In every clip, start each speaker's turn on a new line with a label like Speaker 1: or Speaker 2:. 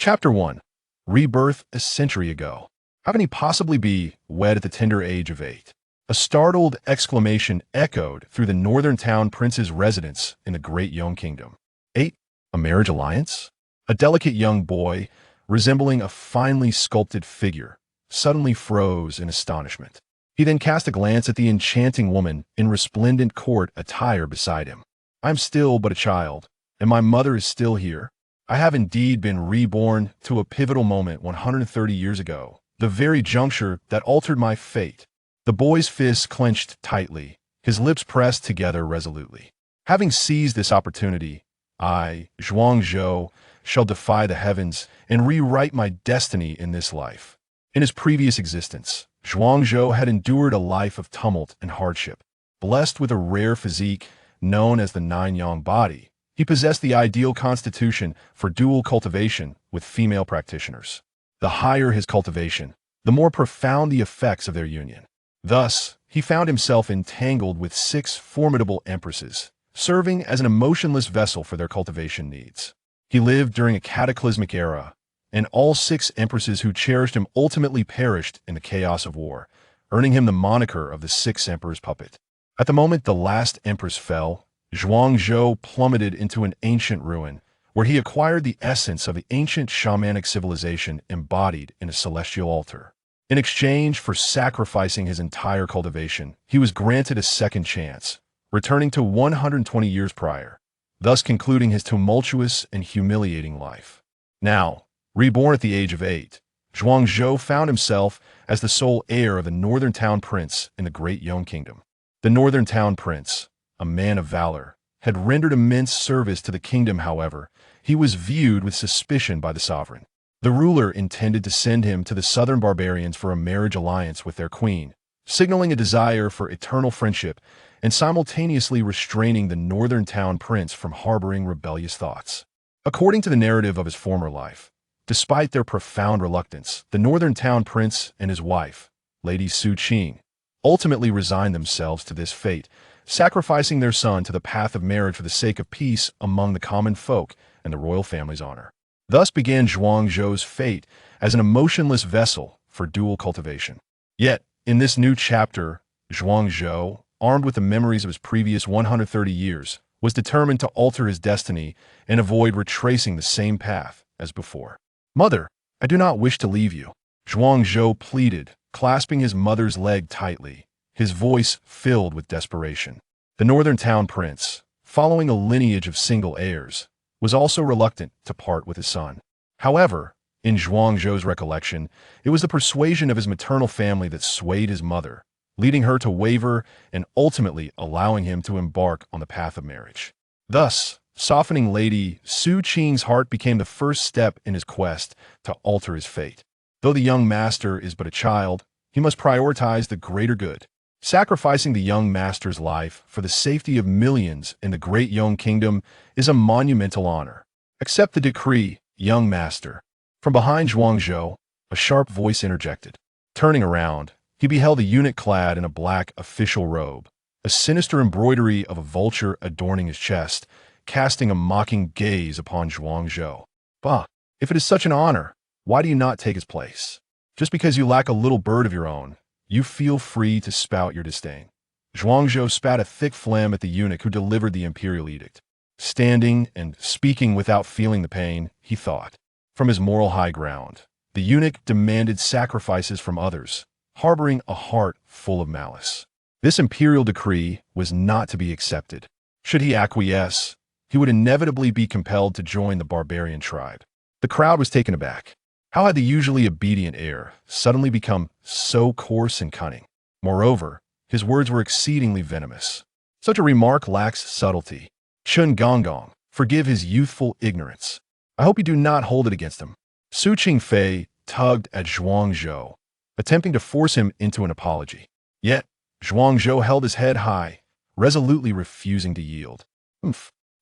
Speaker 1: Chapter 1. Rebirth a century ago. How can he possibly be wed at the tender age of 8? A startled exclamation echoed through the northern town prince's residence in the great Young Kingdom. 8. A marriage alliance? A delicate young boy, resembling a finely sculpted figure, suddenly froze in astonishment. He then cast a glance at the enchanting woman in resplendent court attire beside him. I'm still but a child, and my mother is still here. I have indeed been reborn to a pivotal moment 130 years ago, the very juncture that altered my fate. The boy's fists clenched tightly, his lips pressed together resolutely. Having seized this opportunity, I, Zhuangzhou, shall defy the heavens and rewrite my destiny in this life. In his previous existence, Zhuangzhou had endured a life of tumult and hardship. Blessed with a rare physique known as the Nine-Yang body, he possessed the ideal constitution for dual cultivation with female practitioners. The higher his cultivation, the more profound the effects of their union. Thus, he found himself entangled with 6 formidable empresses, serving as an emotionless vessel for their cultivation needs. He lived during a cataclysmic era, and all 6 empresses who cherished him ultimately perished in the chaos of war, earning him the moniker of the 6 Emperor's puppet. At the moment the last empress fell, Zhuangzhou plummeted into an ancient ruin, where he acquired the essence of the ancient shamanic civilization embodied in a celestial altar. In exchange for sacrificing his entire cultivation, he was granted a second chance, returning to 120 years prior, thus concluding his tumultuous and humiliating life. Now, reborn at the age of 8, Zhuangzhou found himself as the sole heir of the northern town prince in the great Young Kingdom. The northern town prince, a man of valor, had rendered immense service to the kingdom. However, he was viewed with suspicion by the sovereign. The ruler intended to send him to the southern barbarians for a marriage alliance with their queen, signaling a desire for eternal friendship and simultaneously restraining the northern town prince from harboring rebellious thoughts. According to the narrative of his former life, despite their profound reluctance, the northern town prince and his wife, Lady Su Qing, ultimately resigned themselves to this fate, sacrificing their son to the path of marriage for the sake of peace among the common folk and the royal family's honor. Thus began Zhuangzhou's fate as an emotionless vessel for dual cultivation. Yet, in this new chapter, Zhuangzhou, armed with the memories of his previous 130 years, was determined to alter his destiny and avoid retracing the same path as before. "Mother, I do not wish to leave you," Zhuangzhou pleaded, clasping his mother's leg tightly, his voice filled with desperation. The northern town prince, following a lineage of single heirs, was also reluctant to part with his son. However, in Zhuangzhou's recollection, it was the persuasion of his maternal family that swayed his mother, leading her to waver and ultimately allowing him to embark on the path of marriage. Thus, softening Lady Su Qing's heart became the first step in his quest to alter his fate. Though the young master is but a child, he must prioritize the greater good. Sacrificing the young master's life for the safety of millions in the great Young Kingdom is a monumental honor. Accept the decree, young master. From behind Zhuangzhou, a sharp voice interjected. Turning around, he beheld a eunuch clad in a black official robe, a sinister embroidery of a vulture adorning his chest, casting a mocking gaze upon Zhuangzhou. Bah, if it is such an honor, why do you not take his place? Just because you lack a little bird of your own, you feel free to spout your disdain. Zhuangzhou spat a thick phlegm at the eunuch who delivered the imperial edict. Standing and speaking without feeling the pain, he thought. From his moral high ground, the eunuch demanded sacrifices from others, harboring a heart full of malice. This imperial decree was not to be accepted. Should he acquiesce, he would inevitably be compelled to join the barbarian tribe. The crowd was taken aback. How had the usually obedient heir suddenly become so coarse and cunning? Moreover, his words were exceedingly venomous. Such a remark lacks subtlety. Chun Gonggong, forgive his youthful ignorance. I hope you do not hold it against him. Su Qingfei tugged at Zhuangzhou, attempting to force him into an apology. Yet, Zhuangzhou held his head high, resolutely refusing to yield.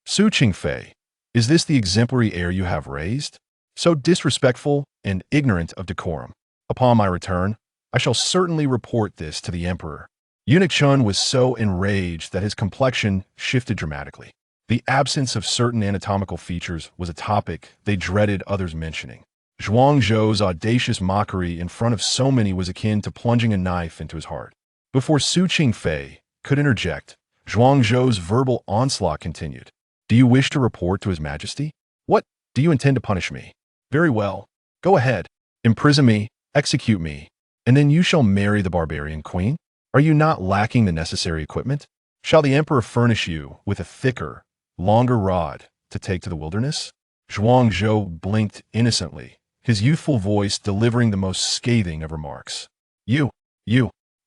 Speaker 1: Su Qingfei, is this the exemplary heir you have raised? So disrespectful and ignorant of decorum. Upon my return, I shall certainly report this to the emperor. Eunuch Chun was so enraged that his complexion shifted dramatically. The absence of certain anatomical features was a topic they dreaded others mentioning. Zhuangzhou's audacious mockery in front of so many was akin to plunging a knife into his heart. Before Su Qingfei could interject, Zhuangzhou's verbal onslaught continued. Do you wish to report to His Majesty? What? Do you intend to punish me? Very well. Go ahead. Imprison me, execute me, and then you shall marry the barbarian queen? Are you not lacking the necessary equipment? Shall the emperor furnish you with a thicker, longer rod to take to the wilderness? Zhuangzhou blinked innocently, his youthful voice delivering the most scathing of remarks. You,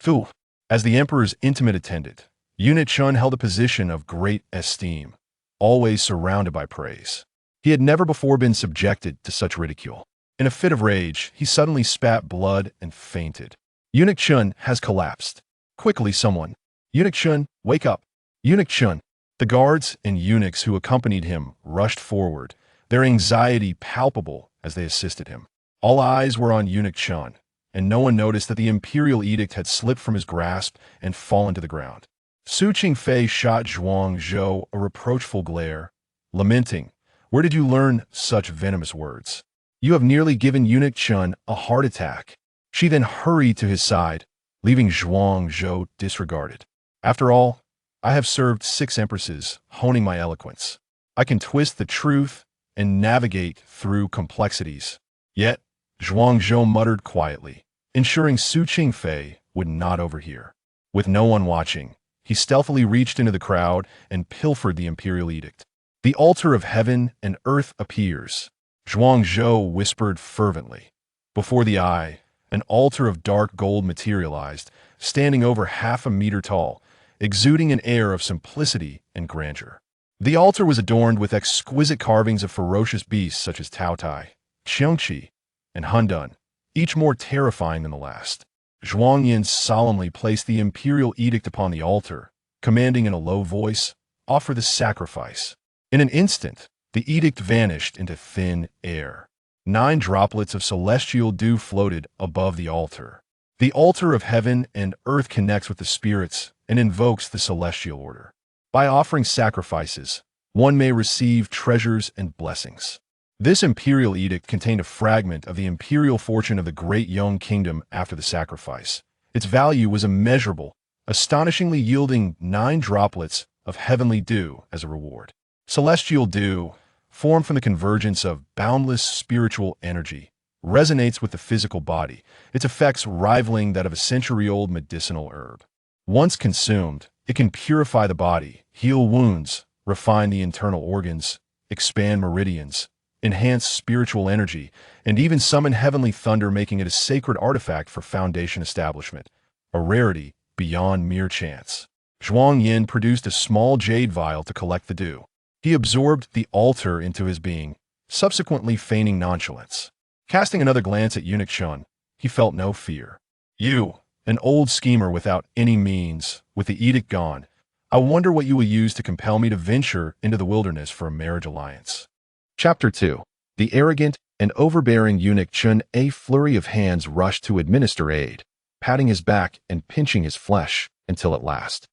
Speaker 1: fool. As the emperor's intimate attendant, Eunuch Chun held a position of great esteem, always surrounded by praise. He had never before been subjected to such ridicule. In a fit of rage, he suddenly spat blood and fainted. Eunuch Chun has collapsed. Quickly, someone. Eunuch Chun, wake up. Eunuch Chun. The guards and eunuchs who accompanied him rushed forward, their anxiety palpable as they assisted him. All eyes were on Eunuch Chun, and no one noticed that the imperial edict had slipped from his grasp and fallen to the ground. Su Qingfei shot Zhuangzhou a reproachful glare, lamenting, "Where did you learn such venomous words? You have nearly given Eunuch Chun a heart attack." She then hurried to his side, leaving Zhuangzhou disregarded. After all, I have served 6 empresses, honing my eloquence. I can twist the truth and navigate through complexities. Yet, Zhuangzhou muttered quietly, ensuring Su Qingfei would not overhear. With no one watching, he stealthily reached into the crowd and pilfered the imperial edict. The altar of heaven and earth appears, Zhuangzhou whispered fervently. Before the eye, an altar of dark gold materialized, standing over 1/2 meter tall, exuding an air of simplicity and grandeur. The altar was adorned with exquisite carvings of ferocious beasts such as Taotai, Qiangqi, and Hundun, each more terrifying than the last. Zhuangyin solemnly placed the imperial edict upon the altar, commanding in a low voice, "Offer the sacrifice." In an instant, the edict vanished into thin air. 9 droplets of celestial dew floated above the altar. The altar of heaven and earth connects with the spirits and invokes the celestial order. By offering sacrifices, one may receive treasures and blessings. This imperial edict contained a fragment of the imperial fortune of the Great Yong Kingdom after the sacrifice. Its value was immeasurable, astonishingly yielding 9 droplets of heavenly dew as a reward. Celestial dew, formed from the convergence of boundless spiritual energy, resonates with the physical body, its effects rivaling that of a century-old medicinal herb. Once consumed, it can purify the body, heal wounds, refine the internal organs, expand meridians, enhance spiritual energy, and even summon heavenly thunder, making it a sacred artifact for Foundation establishment, a rarity beyond mere chance. Zhuangyin produced a small jade vial to collect the dew. He absorbed the altar into his being, subsequently feigning nonchalance. Casting another glance at Eunuch Chun, he felt no fear. "You, an old schemer without any means, with the edict gone, I wonder what you will use to compel me to venture into the wilderness for a marriage alliance." Chapter 2. The arrogant and overbearing Eunuch Chun. A flurry of hands rushed to administer aid, patting his back and pinching his flesh, until at last,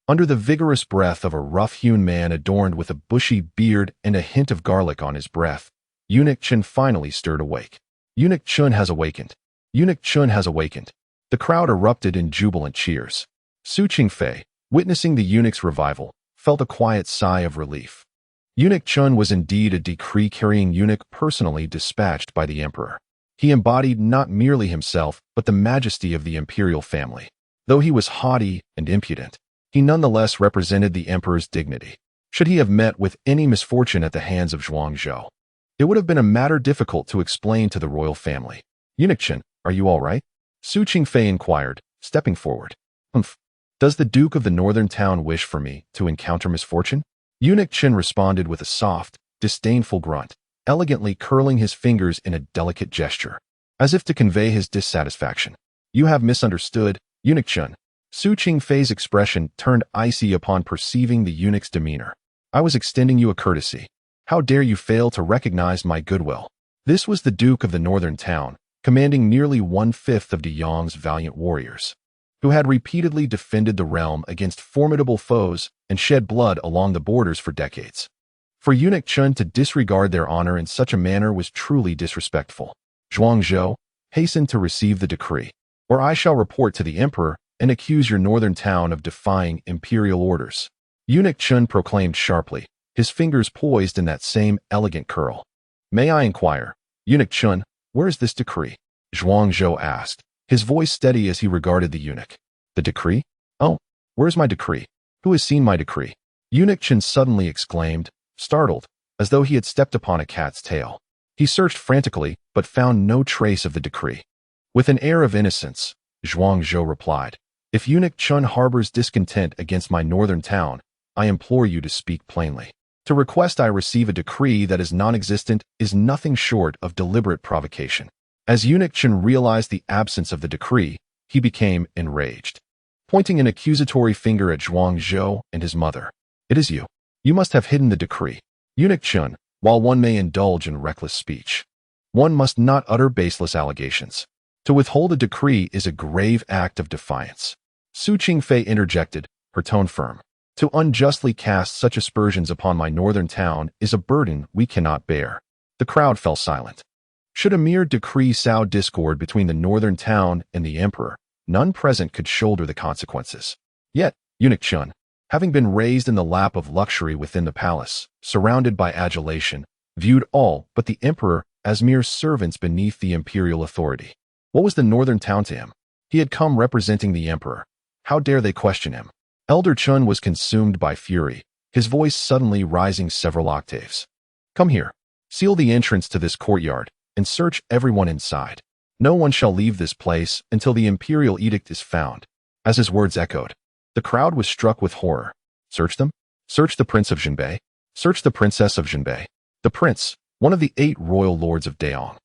Speaker 1: under the vigorous breath of a rough-hewn man adorned with a bushy beard and a hint of garlic on his breath, Eunuch Chun finally stirred awake. Eunuch Chun has awakened. Eunuch Chun has awakened. The crowd erupted in jubilant cheers. Su Qingfei, witnessing the eunuch's revival, felt a quiet sigh of relief. Eunuch Chun was indeed a decree-carrying eunuch personally dispatched by the emperor. He embodied not merely himself, but the majesty of the imperial family. Though he was haughty and impudent, he nonetheless represented the emperor's dignity. Should he have met with any misfortune at the hands of Zhuangzhou, it would have been a matter difficult to explain to the royal family. "Eunuch Chun, are you all right?" Su Qingfei inquired, stepping forward. "Humph. Does the Duke of the Northern Town wish for me to encounter misfortune?" Eunuch Chun responded with a soft, disdainful grunt, elegantly curling his fingers in a delicate gesture, as if to convey his dissatisfaction. "You have misunderstood, Eunuch Chun." Su Qingfei's expression turned icy upon perceiving the eunuch's demeanor. "I was extending you a courtesy. How dare you fail to recognize my goodwill?" This was the Duke of the Northern Town, commanding nearly 1/5 of De Yong's valiant warriors, who had repeatedly defended the realm against formidable foes and shed blood along the borders for decades. For Eunuch Chun to disregard their honor in such a manner was truly disrespectful. Zhuangzhou, hasten to receive the decree, or I shall report to the emperor and accuse your northern town of defying imperial orders. Eunuch Chun proclaimed sharply, his fingers poised in that same elegant curl. May I inquire, Eunuch Chun, where is this decree? Zhuangzhou asked, his voice steady as he regarded the eunuch. The decree? Oh, where's my decree? Who has seen my decree? Eunuch Chun suddenly exclaimed, startled, as though he had stepped upon a cat's tail. He searched frantically, but found no trace of the decree. With an air of innocence, Zhuangzhou replied, if Eunuch Chun harbors discontent against my northern town, I implore you to speak plainly. To request I receive a decree that is non-existent is nothing short of deliberate provocation. As Eunuch Chun realized the absence of the decree, he became enraged, pointing an accusatory finger at Zhuangzhou and his mother. It is you. You must have hidden the decree. Eunuch Chun, while one may indulge in reckless speech, one must not utter baseless allegations. To withhold a decree is a grave act of defiance. Su Qingfei interjected, her tone firm. To unjustly cast such aspersions upon my northern town is a burden we cannot bear. The crowd fell silent. Should a mere decree sow discord between the northern town and the emperor, none present could shoulder the consequences. Yet, Eunuch Chun, having been raised in the lap of luxury within the palace, surrounded by adulation, viewed all but the emperor as mere servants beneath the imperial authority. What was the northern town to him? He had come representing the emperor. How dare they question him? Elder Chun was consumed by fury, his voice suddenly rising several octaves. Come here. Seal the entrance to this courtyard, and search everyone inside. No one shall leave this place until the imperial edict is found. As his words echoed, the crowd was struck with horror. Search them? Search the Prince of Jinbei? Search the Princess of Jinbei? The prince, one of the 8 royal lords of Daong,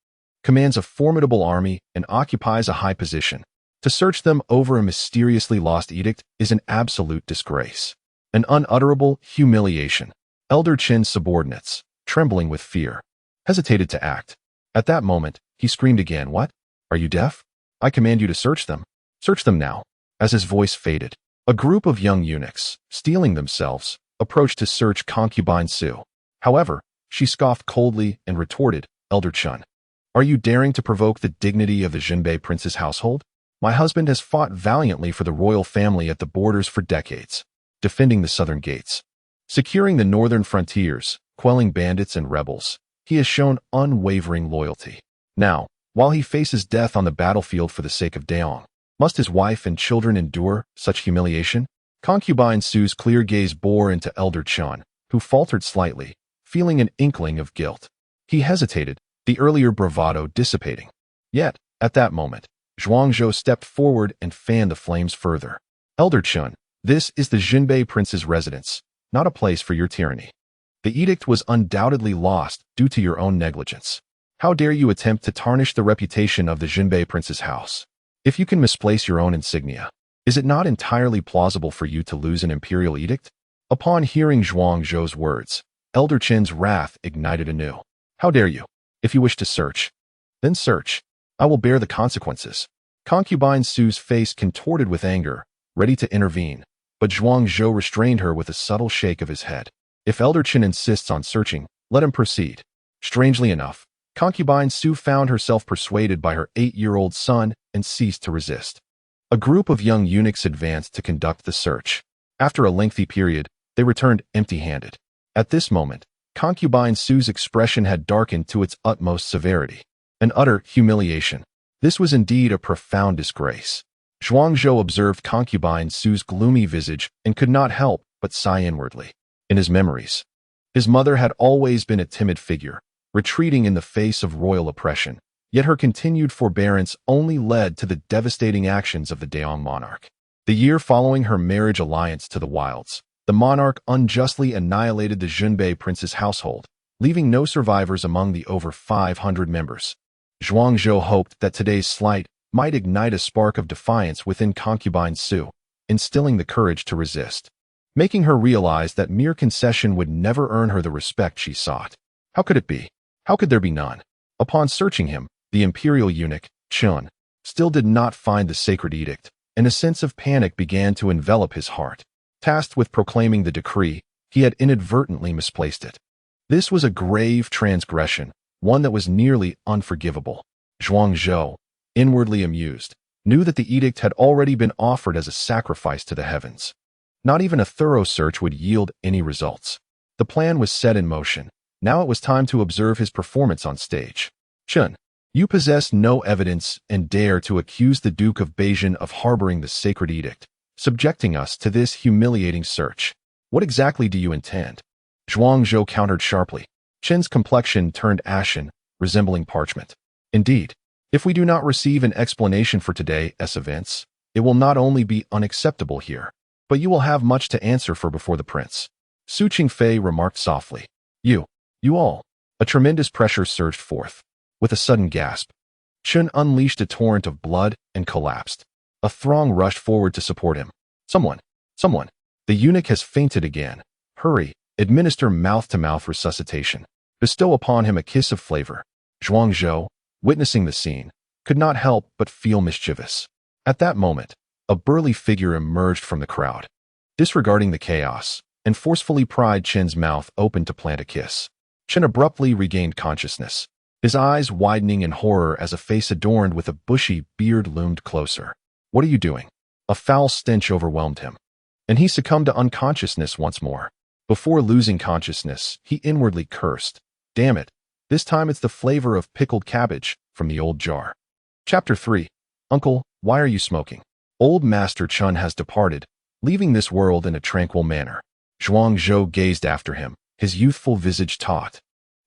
Speaker 1: commands a formidable army and occupies a high position. To search them over a mysteriously lost edict is an absolute disgrace, an unutterable humiliation. Elder Chin's subordinates, trembling with fear, hesitated to act. At that moment, he screamed again, What? Are you deaf? I command you to search them. Search them now. As his voice faded, a group of young eunuchs, steeling themselves, approached to search concubine Su. However, she scoffed coldly and retorted, Elder Chun, are you daring to provoke the dignity of the Jinbei prince's household? My husband has fought valiantly for the royal family at the borders for decades, defending the southern gates, securing the northern frontiers, quelling bandits and rebels. He has shown unwavering loyalty. Now, while he faces death on the battlefield for the sake of Daong, must his wife and children endure such humiliation? Concubine Su's clear gaze bore into Elder Chun, who faltered slightly, feeling an inkling of guilt. He hesitated, the earlier bravado dissipating. Yet, at that moment, Zhuangzhou stepped forward and fanned the flames further. Elder Chun, this is the Jinbei prince's residence, not a place for your tyranny. The edict was undoubtedly lost due to your own negligence. How dare you attempt to tarnish the reputation of the Jinbei prince's house? If you can misplace your own insignia, is it not entirely plausible for you to lose an imperial edict? Upon hearing Zhuangzhou's words, Elder Chin's wrath ignited anew. How dare you? If you wish to search, then search. I will bear the consequences. Concubine Su's face contorted with anger, ready to intervene, but Zhuangzhou restrained her with a subtle shake of his head. If Elder Chin insists on searching, let him proceed. Strangely enough, Concubine Su found herself persuaded by her 8-year-old son and ceased to resist. A group of young eunuchs advanced to conduct the search. After a lengthy period, they returned empty-handed. At this moment, Concubine Su's expression had darkened to its utmost severity. An utter humiliation. This was indeed a profound disgrace. Zhuangzhou observed Concubine Su's gloomy visage and could not help but sigh inwardly. In his memories, his mother had always been a timid figure, retreating in the face of royal oppression, yet her continued forbearance only led to the devastating actions of the Daong monarch. The year following her marriage alliance to the Wilds, the monarch unjustly annihilated the Jinbei prince's household, leaving no survivors among the over 500 members. Zhuangzhou hoped that today's slight might ignite a spark of defiance within Concubine Su, instilling the courage to resist, making her realize that mere concession would never earn her the respect she sought. How could it be? How could there be none? Upon searching him, the imperial eunuch, Chun, still did not find the sacred edict, and a sense of panic began to envelop his heart. Tasked with proclaiming the decree, he had inadvertently misplaced it. This was a grave transgression, one that was nearly unforgivable. Zhuang Zhou, inwardly amused, knew that the edict had already been offered as a sacrifice to the heavens. Not even a thorough search would yield any results. The plan was set in motion. Now it was time to observe his performance on stage. Chun, you possess no evidence and dare to accuse the Duke of Beijing of harboring the sacred edict, subjecting us to this humiliating search. What exactly do you intend? Zhuang Zhou countered sharply. Chen's complexion turned ashen, resembling parchment. Indeed, if we do not receive an explanation for today's events, it will not only be unacceptable here, but you will have much to answer for before the prince. Su Qingfei remarked softly. You all. A tremendous pressure surged forth. With a sudden gasp, Chun unleashed a torrent of blood and collapsed. A throng rushed forward to support him. Someone. The eunuch has fainted again. Hurry, administer mouth-to-mouth resuscitation. Bestow upon him a kiss of flavor. Zhuang Zhou, witnessing the scene, could not help but feel mischievous. At that moment, a burly figure emerged from the crowd. Disregarding the chaos, and forcefully pried Chen's mouth open to plant a kiss. Chen abruptly regained consciousness, his eyes widening in horror as a face adorned with a bushy beard loomed closer. What are you doing? A foul stench overwhelmed him, and he succumbed to unconsciousness once more. Before losing consciousness, he inwardly cursed. Damn it, this time it's the flavor of pickled cabbage from the old jar. Chapter 3. Uncle, why are you smoking? Old Master Chun has departed, leaving this world in a tranquil manner. Zhuang Zhou gazed after him, his youthful visage taut,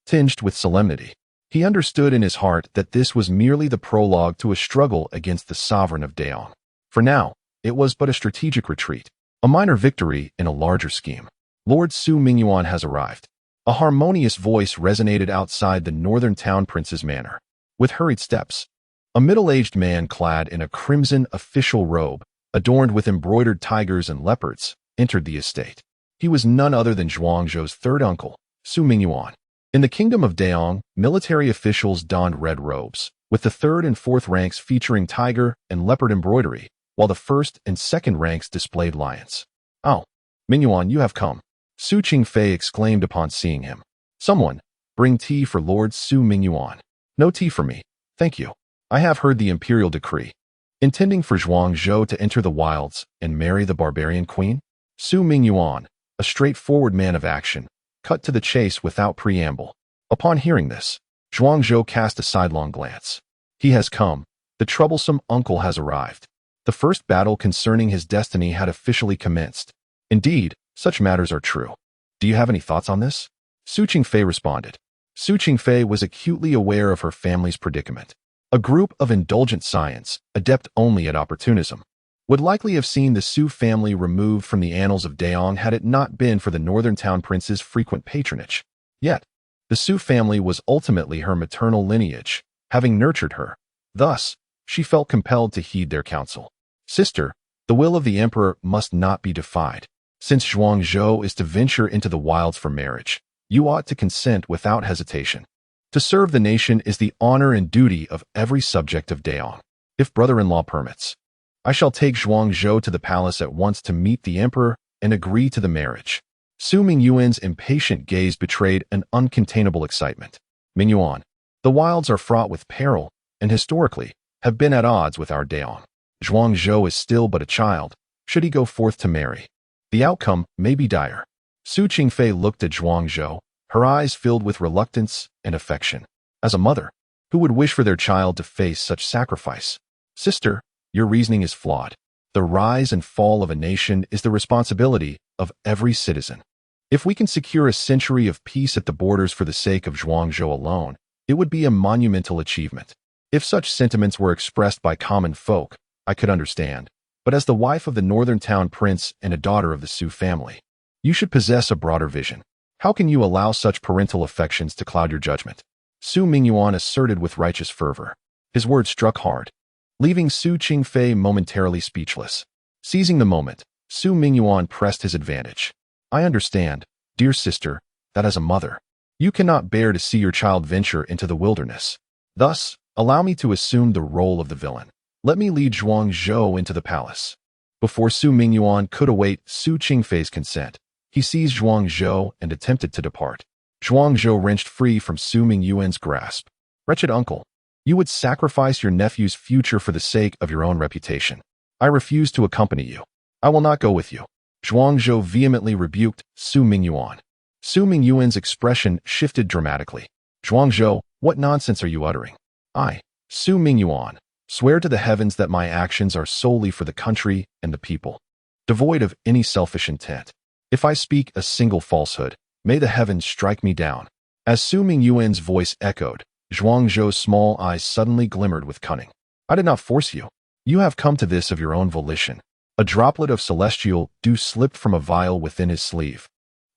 Speaker 1: tinged with solemnity. He understood in his heart that this was merely the prologue to a struggle against the sovereign of Daong. For now, it was but a strategic retreat, a minor victory in a larger scheme. Lord Su Mingyuan has arrived. A harmonious voice resonated outside the northern town prince's manor. With hurried steps, a middle-aged man clad in a crimson official robe, adorned with embroidered tigers and leopards, entered the estate. He was none other than Zhuang Zhou's third uncle, Su Mingyuan. In the kingdom of Daong, military officials donned red robes, with the third and fourth ranks featuring tiger and leopard embroidery, while the first and second ranks displayed lions. Oh, Mingyuan, you have come. Su Qingfei exclaimed upon seeing him. Someone, bring tea for Lord Su Mingyuan. No tea for me, thank you. I have heard the imperial decree. Intending for Zhuang Zhou to enter the wilds and marry the barbarian queen? Su Mingyuan, a straightforward man of action, cut to the chase without preamble. Upon hearing this, Zhuang Zhou cast a sidelong glance. He has come. The troublesome uncle has arrived. The first battle concerning his destiny had officially commenced. Indeed, such matters are true. Do you have any thoughts on this? Su Qingfei responded. Su Qingfei was acutely aware of her family's predicament. A group of indulgent science, adept only at opportunism, would likely have seen the Su family removed from the annals of Daong had it not been for the northern town prince's frequent patronage. Yet, the Su family was ultimately her maternal lineage, having nurtured her. Thus, she felt compelled to heed their counsel. Sister, the will of the emperor must not be defied. Since Zhuang Zhou is to venture into the wilds for marriage, you ought to consent without hesitation. To serve the nation is the honor and duty of every subject of Daong. If brother-in-law permits, I shall take Zhuang Zhou to the palace at once to meet the emperor and agree to the marriage. Su Mingyuan's impatient gaze betrayed an uncontainable excitement. Mingyuan, the wilds are fraught with peril, and historically, have been at odds with our Daong. Zhuang Zhou is still but a child, should he go forth to marry. The outcome may be dire. Su Qingfei looked at Zhuang Zhou, her eyes filled with reluctance and affection. As a mother, who would wish for their child to face such sacrifice? Sister, your reasoning is flawed. The rise and fall of a nation is the responsibility of every citizen. If we can secure a century of peace at the borders for the sake of Zhuang Zhou alone, it would be a monumental achievement. If such sentiments were expressed by common folk, I could understand. But as the wife of the northern town prince and a daughter of the Su family, you should possess a broader vision. How can you allow such parental affections to cloud your judgment? Su Mingyuan asserted with righteous fervor. His words struck hard, leaving Su Qingfei momentarily speechless. Seizing the moment, Su Mingyuan pressed his advantage. I understand, dear sister, that as a mother, you cannot bear to see your child venture into the wilderness. Thus, allow me to assume the role of the villain. Let me lead Zhuang Zhou into the palace. Before Su Mingyuan could await Su Qingfei's consent, he seized Zhuang Zhou and attempted to depart. Zhuang Zhou wrenched free from Su Mingyuan's grasp. Wretched uncle, You would sacrifice your nephew's future for the sake of your own reputation. I refuse to accompany you. I will not go with you. Zhuangzhou vehemently rebuked Su Mingyuan. Su Mingyuan's expression shifted dramatically. Zhuangzhou, what nonsense are you uttering? I, Su Mingyuan, swear to the heavens that my actions are solely for the country and the people, devoid of any selfish intent. If I speak a single falsehood, may the heavens strike me down. As Su Mingyuan's voice echoed, Zhuangzhou's small eyes suddenly glimmered with cunning. I did not force you. You have come to this of your own volition. A droplet of celestial dew slipped from a vial within his sleeve,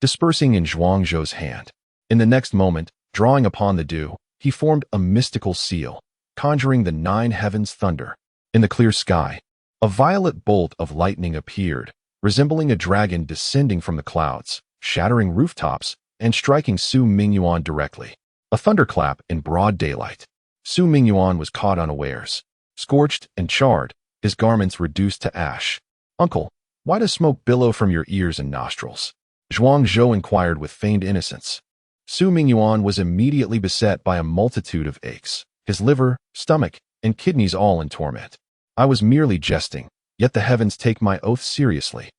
Speaker 1: dispersing in Zhuangzhou's hand. In the next moment, drawing upon the dew, he formed a mystical seal, conjuring the 9 heavens' thunder. In the clear sky, a violet bolt of lightning appeared, resembling a dragon descending from the clouds, shattering rooftops and striking Su Mingyuan directly. A thunderclap in broad daylight. Su Mingyuan was caught unawares. Scorched and charred, his garments reduced to ash. Uncle, why does smoke billow from your ears and nostrils? Zhuangzhou inquired with feigned innocence. Su Mingyuan was immediately beset by a multitude of aches, his liver, stomach, and kidneys all in torment. I was merely jesting, yet the heavens take my oath seriously.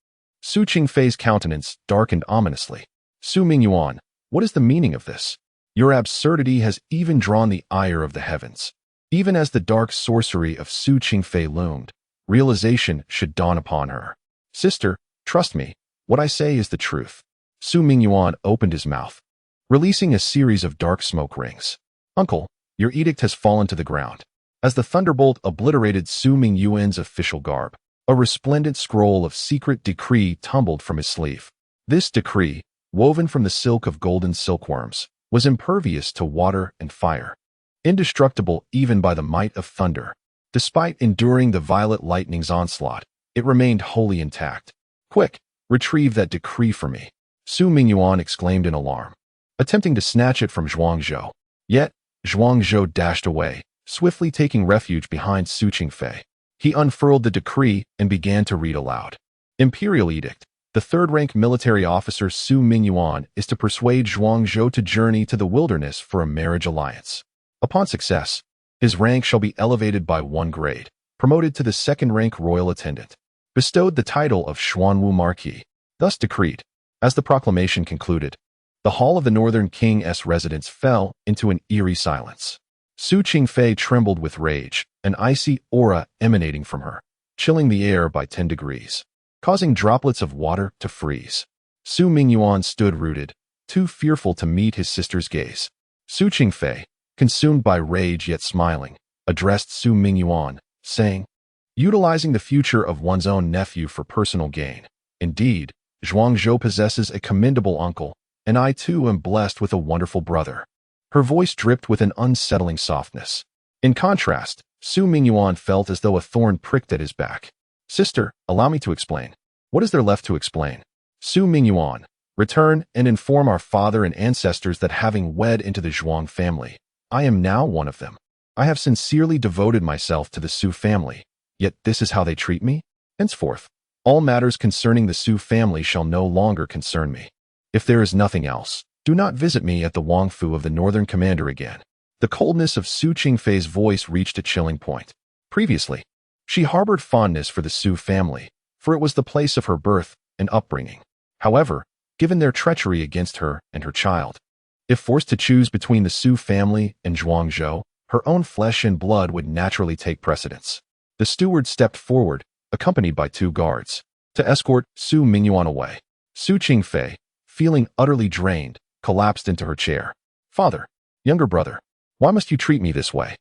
Speaker 1: Su Qingfei's countenance darkened ominously. Su Mingyuan, what is the meaning of this? Your absurdity has even drawn the ire of the heavens. Even as the dark sorcery of Su Qingfei loomed, realization should dawn upon her. Sister, trust me, what I say is the truth. Su Mingyuan opened his mouth, releasing a series of dark smoke rings. Uncle, your edict has fallen to the ground. As the thunderbolt obliterated Su Mingyuan's official garb, a resplendent scroll of secret decree tumbled from his sleeve. This decree, woven from the silk of golden silkworms, was impervious to water and fire, indestructible even by the might of thunder. Despite enduring the violet lightning's onslaught, it remained wholly intact. Quick, retrieve that decree for me, Su Mingyuan exclaimed in alarm, attempting to snatch it from Zhuangzhou. Yet, Zhuangzhou dashed away, swiftly taking refuge behind Su Qingfei. He unfurled the decree and began to read aloud. Imperial Edict. The third-rank military officer Su Mingyuan is to persuade Zhuangzhou to journey to the wilderness for a marriage alliance. Upon success, his rank shall be elevated by 1 grade, promoted to the 2nd-rank royal attendant, bestowed the title of Xuanwu Marquis. Thus decreed. As the proclamation concluded, the hall of the Northern King's residence fell into an eerie silence. Su Qingfei trembled with rage, an icy aura emanating from her, chilling the air by 10 degrees, causing droplets of water to freeze. Su Mingyuan stood rooted, too fearful to meet his sister's gaze. Su Qingfei, consumed by rage yet smiling, addressed Su Mingyuan, saying, utilizing the future of one's own nephew for personal gain. Indeed, Zhuangzhou possesses a commendable uncle, and I too am blessed with a wonderful brother. Her voice dripped with an unsettling softness. In contrast, Su Mingyuan felt as though a thorn pricked at his back. Sister, allow me to explain. What is there left to explain? Su Mingyuan, return and inform our father and ancestors that having wed into the Zhuang family, I am now one of them. I have sincerely devoted myself to the Su family, yet this is how they treat me? Henceforth, all matters concerning the Su family shall no longer concern me. If there is nothing else, do not visit me at the Wangfu of the Northern Commander again. The coldness of Su Qingfei's voice reached a chilling point. Previously, she harbored fondness for the Su family, for it was the place of her birth and upbringing. However, given their treachery against her and her child, if forced to choose between the Su family and Zhuangzhou, her own flesh and blood would naturally take precedence. The steward stepped forward, accompanied by 2 guards, to escort Su Mingyuan away. Su Qingfei, feeling utterly drained, collapsed into her chair. Father, younger brother, why must you treat me this way?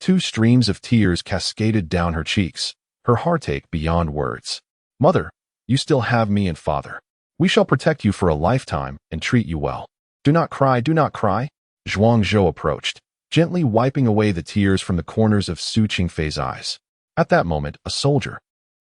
Speaker 1: 2 streams of tears cascaded down her cheeks, her heartache beyond words. Mother, you still have me and father. We shall protect you for a lifetime and treat you well. Do not cry, do not cry. Zhuangzhou approached, gently wiping away the tears from the corners of Su Qingfei's eyes. At that moment, a soldier,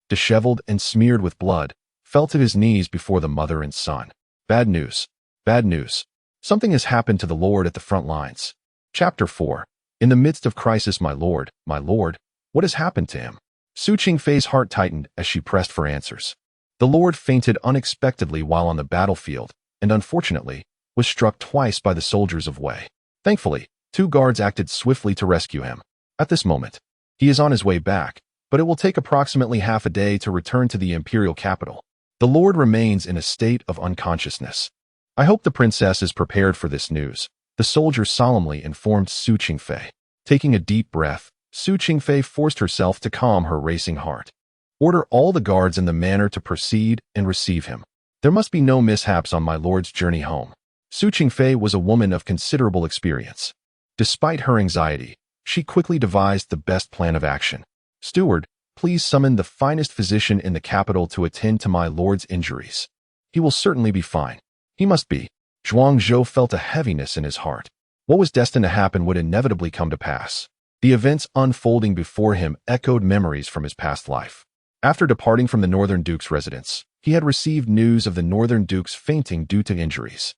Speaker 1: disheveled and smeared with blood, fell to his knees before the mother and son. Bad news. Bad news. Something has happened to the Lord at the front lines. Chapter 4. In the midst of crisis, my lord, what has happened to him? Su Qingfei's heart tightened as she pressed for answers. The Lord fainted unexpectedly while on the battlefield, and unfortunately, was struck twice by the soldiers of Wei. Thankfully, 2 guards acted swiftly to rescue him. At this moment, he is on his way back, but it will take approximately half a day to return to the imperial capital. The Lord remains in a state of unconsciousness. I hope the princess is prepared for this news, the soldier solemnly informed Su Qingfei. Taking a deep breath, Su Qingfei forced herself to calm her racing heart. Order all the guards in the manor to proceed and receive him. There must be no mishaps on my lord's journey home. Su Qingfei was a woman of considerable experience. Despite her anxiety, she quickly devised the best plan of action. Steward, please summon the finest physician in the capital to attend to my lord's injuries. He will certainly be fine. He must be. Zhuang Zhou felt a heaviness in his heart. What was destined to happen would inevitably come to pass. The events unfolding before him echoed memories from his past life. After departing from the Northern Duke's residence, he had received news of the Northern Duke's fainting due to injuries.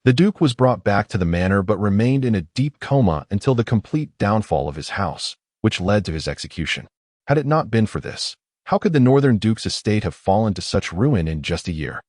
Speaker 1: The Duke was brought back to the manor but remained in a deep coma until the complete downfall of his house, which led to his execution. Had it not been for this, how could the Northern Duke's estate have fallen to such ruin in just a year?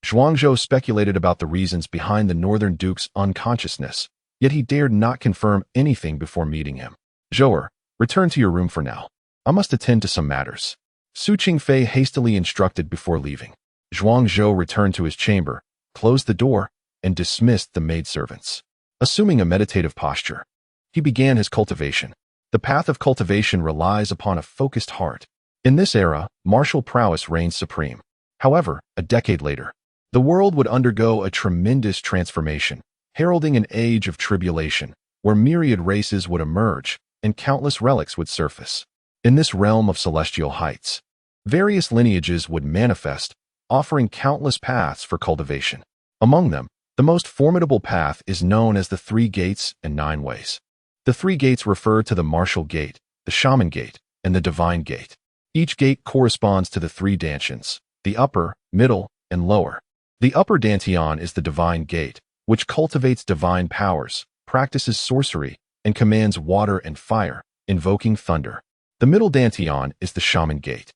Speaker 1: Zhuangzhou speculated about the reasons behind the Northern Duke's unconsciousness, yet he dared not confirm anything before meeting him. Zhou'er, return to your room for now. I must attend to some matters. Su Qingfei hastily instructed before leaving. Zhuangzhou returned to his chamber, closed the door, and dismissed the maidservants. Assuming a meditative posture, he began his cultivation. The path of cultivation relies upon a focused heart. In this era, martial prowess reigns supreme. However, a decade later, the world would undergo a tremendous transformation, heralding an age of tribulation, where myriad races would emerge and countless relics would surface. In this realm of celestial heights, various lineages would manifest, offering countless paths for cultivation. Among them, the most formidable path is known as the Three Gates and Nine Ways. The three gates refer to the martial gate, the shaman gate, and the divine gate. Each gate corresponds to the three dantians, the upper, middle, and lower. The upper dantian is the divine gate, which cultivates divine powers, practices sorcery, and commands water and fire, invoking thunder. The middle dantian is the shaman gate,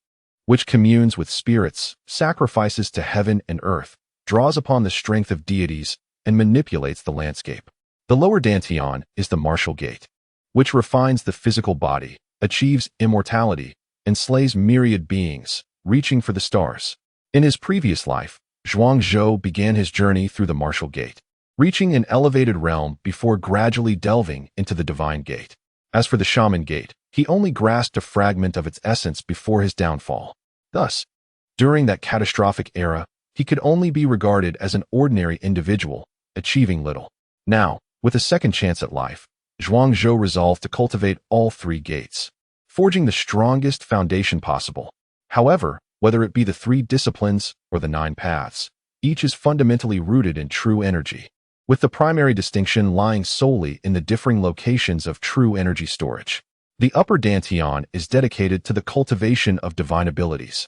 Speaker 1: which communes with spirits, sacrifices to heaven and earth, draws upon the strength of deities, and manipulates the landscape. The lower dantian is the martial gate, which refines the physical body, achieves immortality, and slays myriad beings, reaching for the stars. In his previous life, Zhuangzhou began his journey through the martial gate, reaching an elevated realm before gradually delving into the divine gate. As for the shaman gate, he only grasped a fragment of its essence before his downfall. Thus, during that catastrophic era, he could only be regarded as an ordinary individual, achieving little. Now, with a second chance at life, Zhuangzhou resolved to cultivate all three gates, forging the strongest foundation possible. However, whether it be the three disciplines or the nine paths, each is fundamentally rooted in true energy, with the primary distinction lying solely in the differing locations of true energy storage. The upper dantian is dedicated to the cultivation of divine abilities.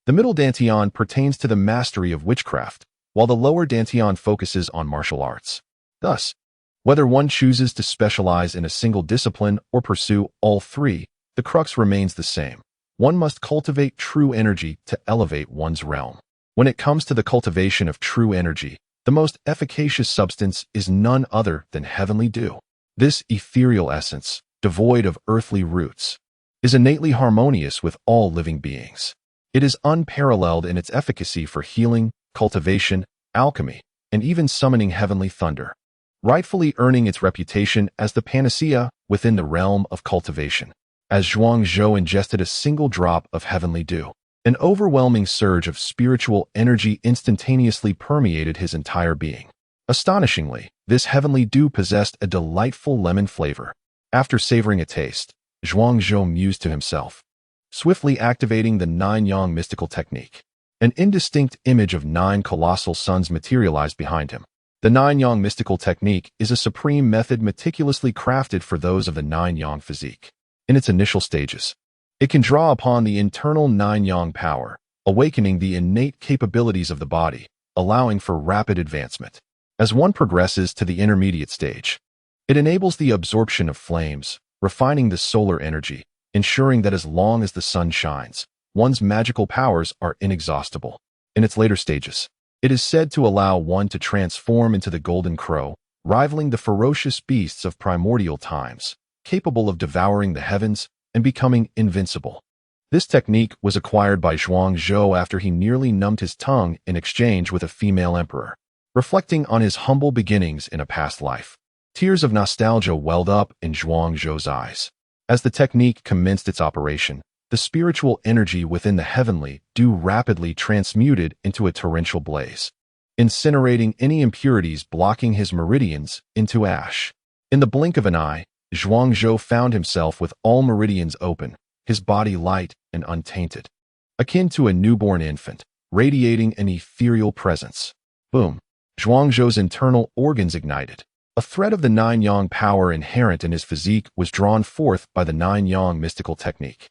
Speaker 1: The middle dantian pertains to the mastery of witchcraft, while the lower dantian focuses on martial arts. Thus, whether one chooses to specialize in a single discipline or pursue all three, the crux remains the same. One must cultivate true energy to elevate one's realm. When it comes to the cultivation of true energy, the most efficacious substance is none other than heavenly dew. This ethereal essence, devoid of earthly roots, is innately harmonious with all living beings. It is unparalleled in its efficacy for healing, cultivation, alchemy, and even summoning heavenly thunder, rightfully earning its reputation as the panacea within the realm of cultivation. As Zhuangzhou ingested a single drop of heavenly dew, an overwhelming surge of spiritual energy instantaneously permeated his entire being. Astonishingly, this heavenly dew possessed a delightful lemon flavor. After savoring a taste, Zhuangzhou mused to himself, swiftly activating the nine-yang mystical technique. An indistinct image of 9 colossal suns materialized behind him. The nine-yang mystical technique is a supreme method meticulously crafted for those of the nine-yang physique. In its initial stages, it can draw upon the internal nine-yang power, awakening the innate capabilities of the body, allowing for rapid advancement. As one progresses to the intermediate stage, it enables the absorption of flames, refining the solar energy, ensuring that as long as the sun shines, one's magical powers are inexhaustible. In its later stages, it is said to allow one to transform into the golden crow, rivaling the ferocious beasts of primordial times, capable of devouring the heavens and becoming invincible. This technique was acquired by Zhuang Zhou after he nearly numbed his tongue in exchange with a female emperor. Reflecting on his humble beginnings in a past life, tears of nostalgia welled up in Zhuang Zhou's eyes. As the technique commenced its operation, the spiritual energy within the heavenly dew rapidly transmuted into a torrential blaze, incinerating any impurities blocking his meridians into ash. In the blink of an eye, Zhuang Zhou found himself with all meridians open, his body light and untainted, akin to a newborn infant, radiating an ethereal presence. Boom! Zhuang Zhou's internal organs ignited. A thread of the nine-yang power inherent in his physique was drawn forth by the nine-yang mystical technique.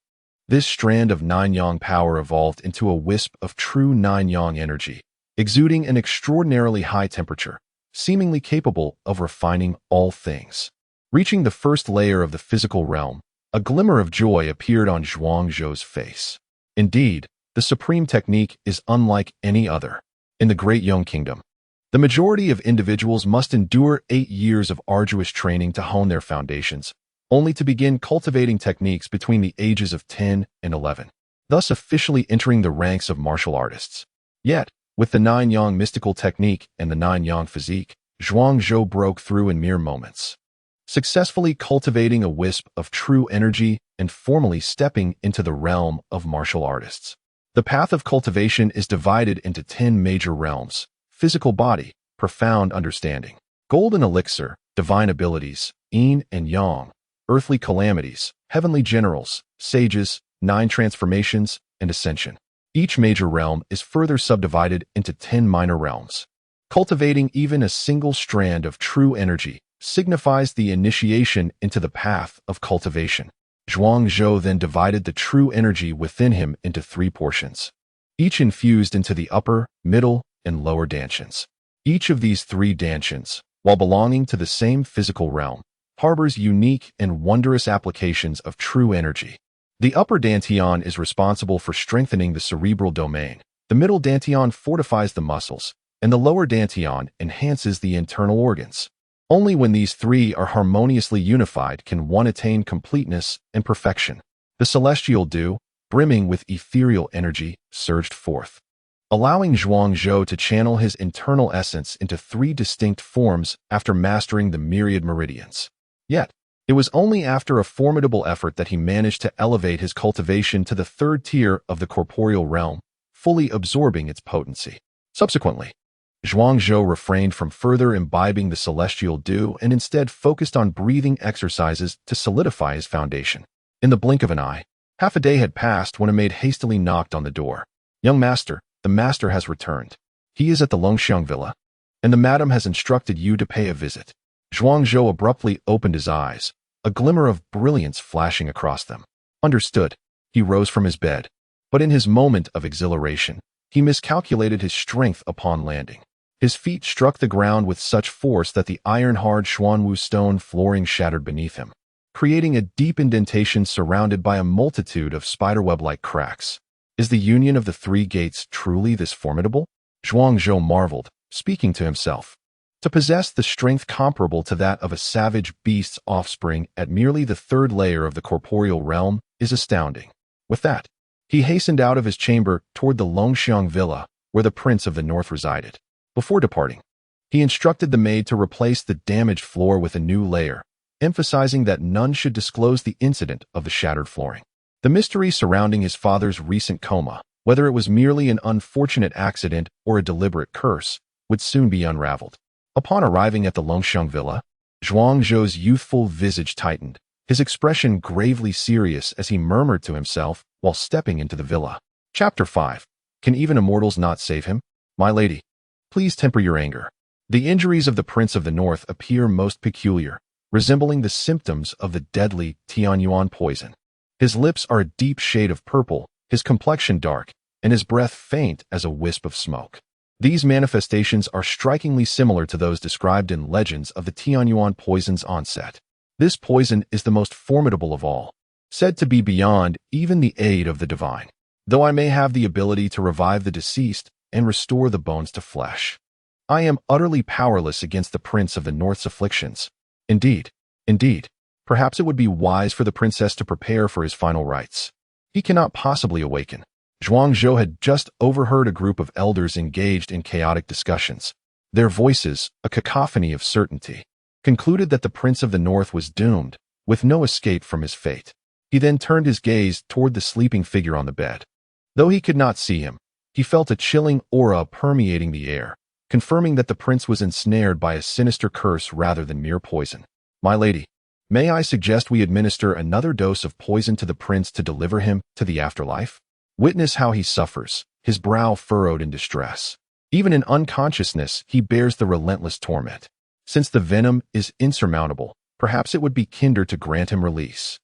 Speaker 1: This strand of nine-yang power evolved into a wisp of true nine-yang energy, exuding an extraordinarily high temperature, seemingly capable of refining all things. Reaching the first layer of the physical realm, a glimmer of joy appeared on Zhuang Zhou's face. Indeed, the supreme technique is unlike any other. In the Great Yang Kingdom, the majority of individuals must endure 8 years of arduous training to hone their foundations, only to begin cultivating techniques between the ages of 10 and 11, thus officially entering the ranks of martial artists. Yet, with the nine-yang mystical technique and the nine-yang physique, Zhuang Zhou broke through in mere moments, successfully cultivating a wisp of true energy and formally stepping into the realm of martial artists. The path of cultivation is divided into 10 major realms: physical body, profound understanding, golden elixir, divine abilities, yin and yang, earthly calamities, heavenly generals, sages, 9 transformations, and ascension. Each major realm is further subdivided into 10 minor realms. Cultivating even a single strand of true energy signifies the initiation into the path of cultivation. Zhuang Zhou then divided the true energy within him into 3 portions, each infused into the upper, middle, and lower dantians. Each of these 3 dantians, while belonging to the same physical realm, harbors unique and wondrous applications of true energy. The upper dantian is responsible for strengthening the cerebral domain, the middle dantian fortifies the muscles, and the lower dantian enhances the internal organs. Only when these 3 are harmoniously unified can one attain completeness and perfection. The celestial dew, brimming with ethereal energy, surged forth, allowing Zhuang Zhou to channel his internal essence into 3 distinct forms after mastering the myriad meridians. Yet, it was only after a formidable effort that he managed to elevate his cultivation to the 3rd tier of the corporeal realm, fully absorbing its potency. Subsequently, Zhuang Zhou refrained from further imbibing the celestial dew and instead focused on breathing exercises to solidify his foundation. In the blink of an eye, half a day had passed when a maid hastily knocked on the door. "Young master, the master has returned. He is at the Longxiang villa, and the madam has instructed you to pay a visit." Zhuang Zhou abruptly opened his eyes, a glimmer of brilliance flashing across them. Understood. He rose from his bed, but in his moment of exhilaration, he miscalculated his strength upon landing. His feet struck the ground with such force that the iron-hard Xuanwu stone flooring shattered beneath him, creating a deep indentation surrounded by a multitude of spiderweb-like cracks. Is the union of the 3 gates truly this formidable? Zhuang Zhou marveled, speaking to himself. To possess the strength comparable to that of a savage beast's offspring at merely the 3rd layer of the corporeal realm is astounding. With that, he hastened out of his chamber toward the Longxiang villa, where the Prince of the North resided. Before departing, he instructed the maid to replace the damaged floor with a new layer, emphasizing that none should disclose the incident of the shattered flooring. The mystery surrounding his father's recent coma, whether it was merely an unfortunate accident or a deliberate curse, would soon be unraveled. Upon arriving at the Longxiang villa, Zhuang Zhou's youthful visage tightened, his expression gravely serious as he murmured to himself while stepping into the villa. Chapter 5. Can even immortals not save him? My lady, please temper your anger. The injuries of the Prince of the North appear most peculiar, resembling the symptoms of the deadly Tianyuan poison. His lips are a deep shade of purple, his complexion dark, and his breath faint as a wisp of smoke. These manifestations are strikingly similar to those described in legends of the Tianyuan poison's onset. This poison is the most formidable of all, said to be beyond even the aid of the divine. Though I may have the ability to revive the deceased and restore the bones to flesh, I am utterly powerless against the Prince of the North's afflictions. Indeed, Perhaps it would be wise for the princess to prepare for his final rites. He cannot possibly awaken. Zhuangzhou had just overheard a group of elders engaged in chaotic discussions. Their voices, a cacophony of certainty, concluded that the Prince of the North was doomed, with no escape from his fate. He then turned his gaze toward the sleeping figure on the bed. Though he could not see him, he felt a chilling aura permeating the air, confirming that the prince was ensnared by a sinister curse rather than mere poison. "My lady, may I suggest we administer another dose of poison to the prince to deliver him to the afterlife? Witness how he suffers, his brow furrowed in distress. Even in unconsciousness, he bears the relentless torment. Since the venom is insurmountable, perhaps it would be kinder to grant him release."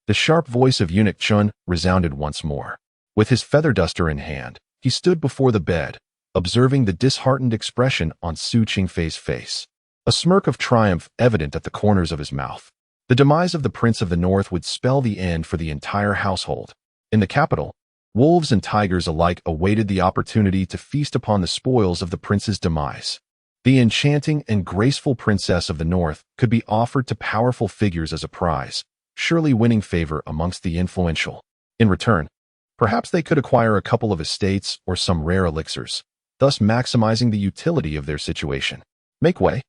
Speaker 1: The sharp voice of Eunuch Chun resounded once more. With his feather duster in hand, he stood before the bed, observing the disheartened expression on Su Qingfei's face, a smirk of triumph evident at the corners of his mouth. The demise of the Prince of the North would spell the end for the entire household. In the capital, wolves and tigers alike awaited the opportunity to feast upon the spoils of the prince's demise. The enchanting and graceful princess of the North could be offered to powerful figures as a prize, surely winning favor amongst the influential. In return, perhaps they could acquire a couple of estates or some rare elixirs, thus maximizing the utility of their situation. Make way,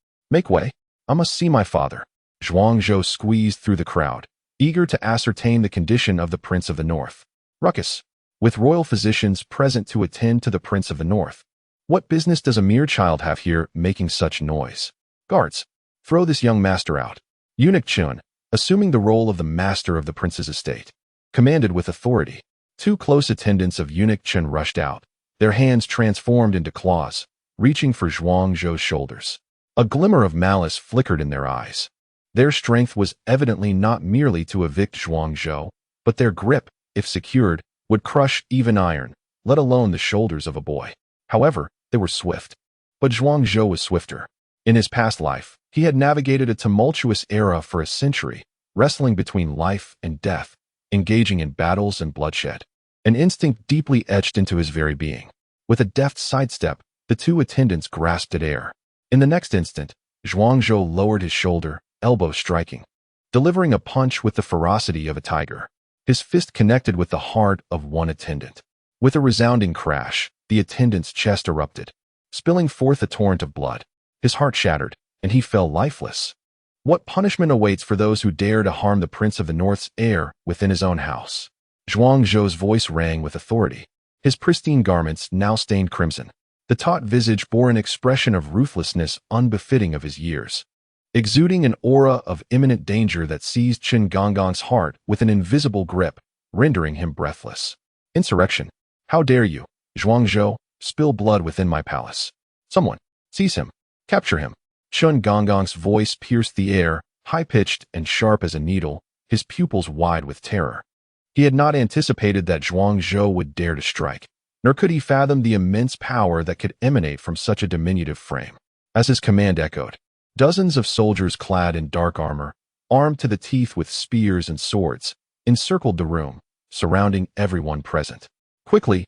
Speaker 1: I must see my father." Zhuangzhou squeezed through the crowd, eager to ascertain the condition of the Prince of the North. Ruckus. With royal physicians present to attend to the Prince of the North. What business does a mere child have here making such noise? Guards, throw this young master out. Eunuch Chun, assuming the role of the master of the prince's estate, commanded with authority. Two close attendants of Eunuch Chun rushed out, their hands transformed into claws, reaching for Zhuangzhou's shoulders. A glimmer of malice flickered in their eyes. Their strength was evidently not merely to evict Zhuangzhou, but their grip, if secured, would crush even iron, let alone the shoulders of a boy. However, they were swift. But Zhuangzhou was swifter. In his past life, he had navigated a tumultuous era for a century, wrestling between life and death, engaging in battles and bloodshed. An instinct deeply etched into his very being. With a deft sidestep, the two attendants grasped at air. In the next instant, Zhuangzhou lowered his shoulder, elbow striking, delivering a punch with the ferocity of a tiger. His fist connected with the heart of one attendant. With a resounding crash, the attendant's chest erupted, spilling forth a torrent of blood. His heart shattered, and he fell lifeless. What punishment awaits for those who dare to harm the Prince of the North's heir within his own house? Zhuangzhou's voice rang with authority. His pristine garments now stained crimson. The taut visage bore an expression of ruthlessness unbefitting of his years, exuding an aura of imminent danger that seized Qin Gongong's heart with an invisible grip, rendering him breathless. "Insurrection! How dare you, Zhuangzhou, spill blood within my palace? Someone, seize him, capture him." Qin Gongong's voice pierced the air, high-pitched and sharp as a needle, his pupils wide with terror. He had not anticipated that Zhuangzhou would dare to strike, nor could he fathom the immense power that could emanate from such a diminutive frame. As his command echoed, dozens of soldiers clad in dark armor, armed to the teeth with spears and swords, encircled the room, surrounding everyone present. Quickly,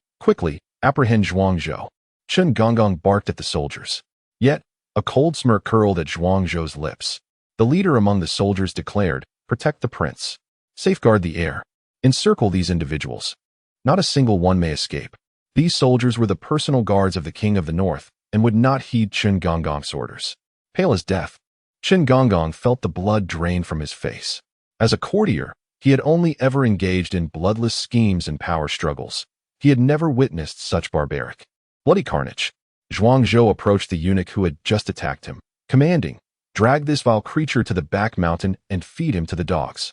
Speaker 1: apprehend Zhuangzhou." Qin Gongong barked at the soldiers. Yet, a cold smirk curled at Zhuangzhou's lips. The leader among the soldiers declared, "Protect the prince. Safeguard the heir. Encircle these individuals. Not a single one may escape." These soldiers were the personal guards of the King of the North and would not heed Qin Gongong's orders. Pale as death, Qin Gongong felt the blood drain from his face. As a courtier, he had only ever engaged in bloodless schemes and power struggles. He had never witnessed such barbaric, bloody carnage. Zhuangzhou approached the eunuch who had just attacked him, commanding, "Drag this vile creature to the back mountain and feed him to the dogs."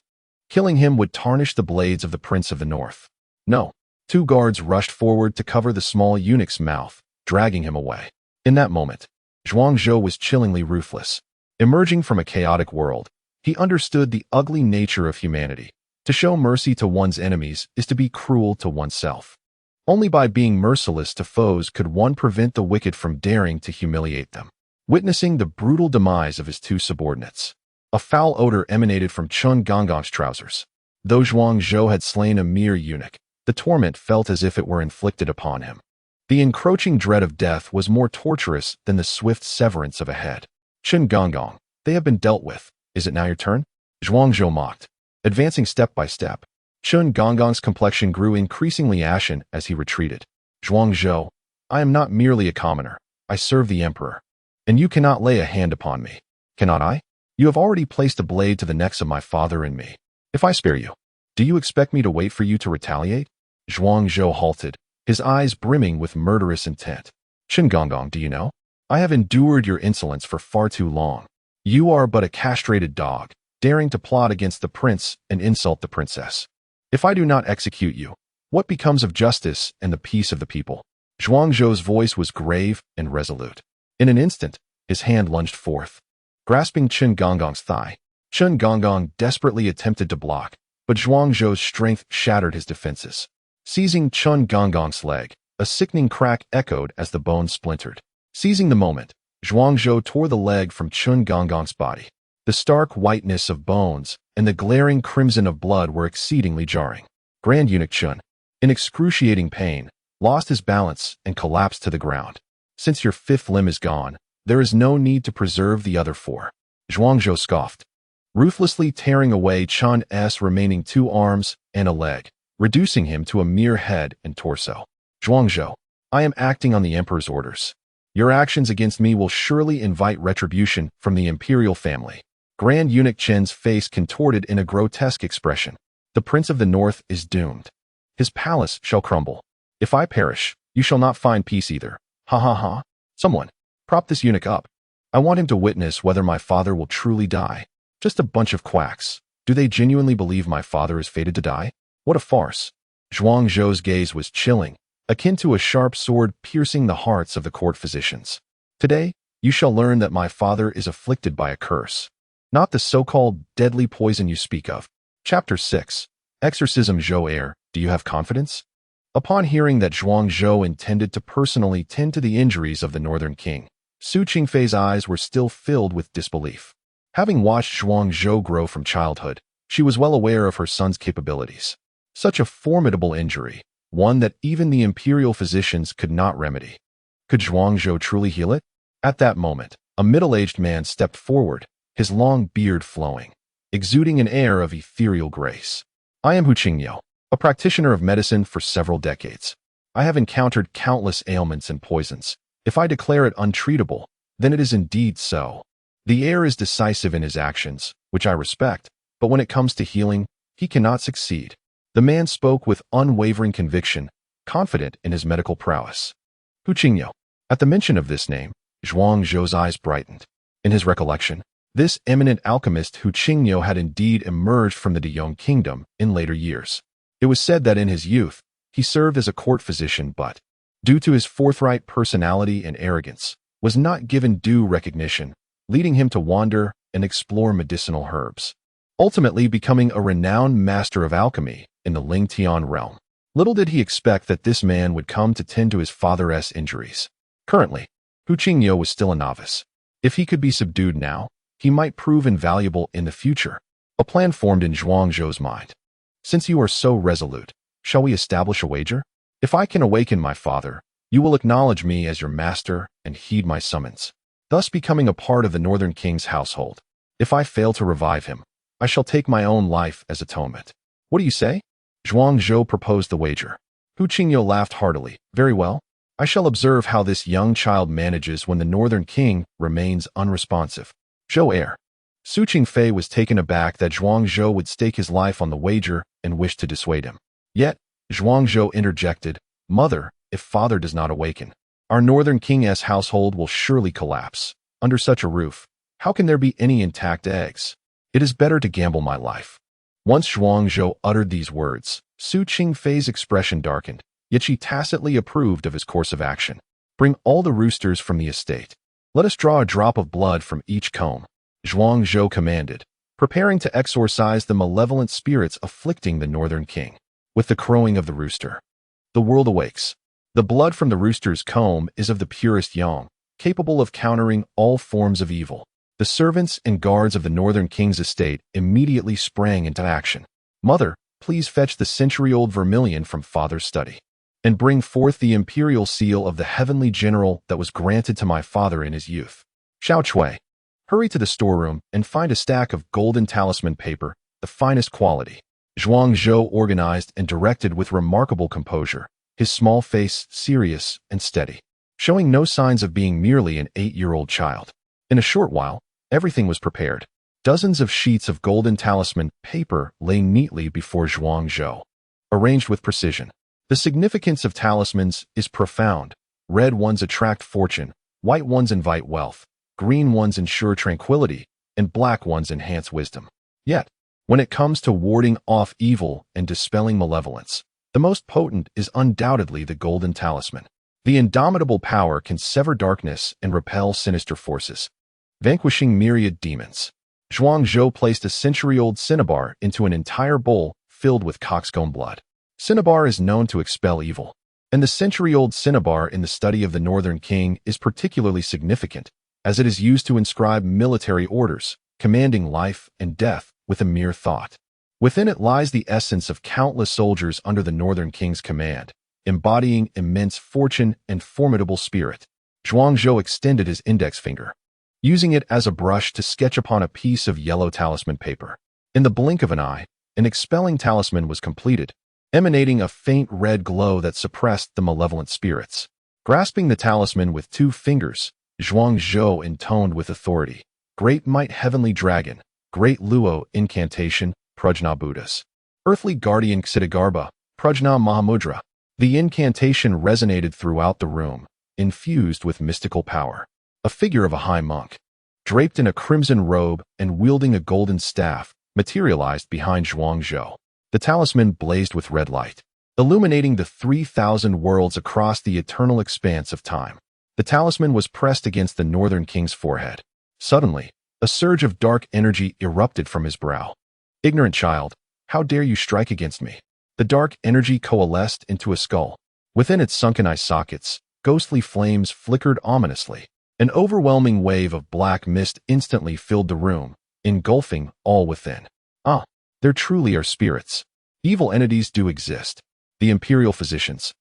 Speaker 1: Killing him would tarnish the blades of the Prince of the North. No. Two guards rushed forward to cover the small eunuch's mouth, dragging him away. In that moment, Zhuangzhou was chillingly ruthless. Emerging from a chaotic world, he understood the ugly nature of humanity. To show mercy to one's enemies is to be cruel to oneself. Only by being merciless to foes could one prevent the wicked from daring to humiliate them. Witnessing the brutal demise of his two subordinates, a foul odor emanated from Qin Gongong's trousers. Though Zhuangzhou had slain a mere eunuch, the torment felt as if it were inflicted upon him. The encroaching dread of death was more torturous than the swift severance of a head. "Qin Gongong, they have been dealt with. Is it now your turn?" Zhuangzhou mocked, advancing step by step. Chun Gongong's complexion grew increasingly ashen as he retreated. Zhuangzhou, I am not merely a commoner. I serve the emperor. And you cannot lay a hand upon me. Cannot I? You have already placed a blade to the necks of my father and me. If I spare you, do you expect me to wait for you to retaliate? Zhuangzhou halted, his eyes brimming with murderous intent. Chun Gongong, do you know? I have endured your insolence for far too long. You are but a castrated dog, daring to plot against the prince and insult the princess. If I do not execute you, what becomes of justice and the peace of the people? Zhuangzhou's voice was grave and resolute. In an instant, his hand lunged forth, grasping Chun Gongong's thigh. Chun Gongong desperately attempted to block, but Zhuangzhou's strength shattered his defenses. Seizing Chun Gongong's leg, a sickening crack echoed as the bone splintered. Seizing the moment, Zhuangzhou tore the leg from Chun Gongong's body. The stark whiteness of bones and the glaring crimson of blood were exceedingly jarring. Grand Eunuch Chun, in excruciating pain, lost his balance and collapsed to the ground. Since your fifth limb is gone, there is no need to preserve the other four. Zhuangzhou scoffed, ruthlessly tearing away Chun's remaining 2 arms and a leg, reducing him to a mere head and torso. Zhuangzhou, I am acting on the emperor's orders. Your actions against me will surely invite retribution from the imperial family. Grand Eunuch Chen's face contorted in a grotesque expression. The Prince of the North is doomed. His palace shall crumble. If I perish, you shall not find peace either. Ha ha ha. Someone, prop this eunuch up. I want him to witness whether my father will truly die. Just a bunch of quacks. Do they genuinely believe my father is fated to die? What a farce. Zhuangzhou's gaze was chilling, akin to a sharp sword piercing the hearts of the court physicians. Today, you shall learn that my father is afflicted by a curse. Not the so-called deadly poison you speak of. Chapter 6. Exorcism. Zhou heir, do you have confidence? Upon hearing that Zhuangzhou intended to personally tend to the injuries of the Northern King, Su Qingfei's eyes were still filled with disbelief. Having watched Zhuangzhou grow from childhood, she was well aware of her son's capabilities. Such a formidable injury, one that even the imperial physicians could not remedy. Could Zhuangzhou truly heal it? At that moment, a middle-aged man stepped forward, his long beard flowing, exuding an air of ethereal grace. I am Hu Qingyou, a practitioner of medicine for several decades. I have encountered countless ailments and poisons. If I declare it untreatable, then it is indeed so. The heir is decisive in his actions, which I respect, but when it comes to healing, he cannot succeed. The man spoke with unwavering conviction, confident in his medical prowess. Hu Qingyou. At the mention of this name, Zhuangzhou's eyes brightened. In his recollection, this eminent alchemist Hu Qingyou had indeed emerged from the Deyong kingdom in later years. It was said that in his youth, he served as a court physician but, due to his forthright personality and arrogance, was not given due recognition, leading him to wander and explore medicinal herbs, ultimately becoming a renowned master of alchemy in the Lingtian realm. Little did he expect that this man would come to tend to his father's injuries. Currently, Hu Qingyou was still a novice. If he could be subdued now, he might prove invaluable in the future. A plan formed in Zhuangzhou's mind. Since you are so resolute, shall we establish a wager? If I can awaken my father, you will acknowledge me as your master and heed my summons, thus becoming a part of the Northern King's household. If I fail to revive him, I shall take my own life as atonement. What do you say? Zhuangzhou proposed the wager. Hu Qingyou laughed heartily. Very well. I shall observe how this young child manages when the Northern King remains unresponsive. Zhou heir. Su Qingfei was taken aback that Zhuangzhou would stake his life on the wager and wished to dissuade him. Yet, Zhuangzhou interjected, Mother, if father does not awaken, our Northern King's household will surely collapse. Under such a roof, how can there be any intact eggs? It is better to gamble my life. Once Zhuangzhou uttered these words, Su Qingfei's expression darkened, yet she tacitly approved of his course of action. Bring all the roosters from the estate. Let us draw a drop of blood from each comb. Zhuangzhou commanded, preparing to exorcise the malevolent spirits afflicting the Northern King. With the crowing of the rooster, the world awakes. The blood from the rooster's comb is of the purest yang, capable of countering all forms of evil. The servants and guards of the Northern King's estate immediately sprang into action. Mother, please fetch the century-old vermilion from father's study, and bring forth the imperial seal of the heavenly general that was granted to my father in his youth. Xiao Cui. Hurry to the storeroom and find a stack of golden talisman paper, the finest quality. Zhuang Zhou organized and directed with remarkable composure, his small face serious and steady, showing no signs of being merely an 8-year-old child. In a short while, everything was prepared. Dozens of sheets of golden talisman paper lay neatly before Zhuang Zhou, arranged with precision. The significance of talismans is profound. Red ones attract fortune, white ones invite wealth, green ones ensure tranquility, and black ones enhance wisdom. Yet, when it comes to warding off evil and dispelling malevolence, the most potent is undoubtedly the golden talisman. The indomitable power can sever darkness and repel sinister forces, vanquishing myriad demons. Zhuang Zhou placed a century-old cinnabar into an entire bowl filled with cockscomb blood. Cinnabar is known to expel evil, and the century-old cinnabar in the study of the Northern King is particularly significant, as it is used to inscribe military orders, commanding life and death with a mere thought. Within it lies the essence of countless soldiers under the Northern King's command, embodying immense fortune and formidable spirit. Zhuang Zhou extended his index finger, using it as a brush to sketch upon a piece of yellow talisman paper. In the blink of an eye, an expelling talisman was completed, emanating a faint red glow that suppressed the malevolent spirits. Grasping the talisman with 2 fingers, Zhuang Zhou intoned with authority, "Great Might Heavenly Dragon, Great Luo Incantation, Prajna Buddhas. Earthly Guardian Ksitigarbha, Prajna Mahamudra." The incantation resonated throughout the room, infused with mystical power. A figure of a high monk, draped in a crimson robe and wielding a golden staff, materialized behind Zhuang Zhou. The talisman blazed with red light, illuminating the 3,000 worlds across the eternal expanse of time. The talisman was pressed against the Northern King's forehead. Suddenly, a surge of dark energy erupted from his brow. "Ignorant child, how dare you strike against me?" The dark energy coalesced into a skull. Within its sunken eye sockets, ghostly flames flickered ominously. An overwhelming wave of black mist instantly filled the room, engulfing all within. Ah, there truly are spirits. Evil entities do exist. The imperial physicians,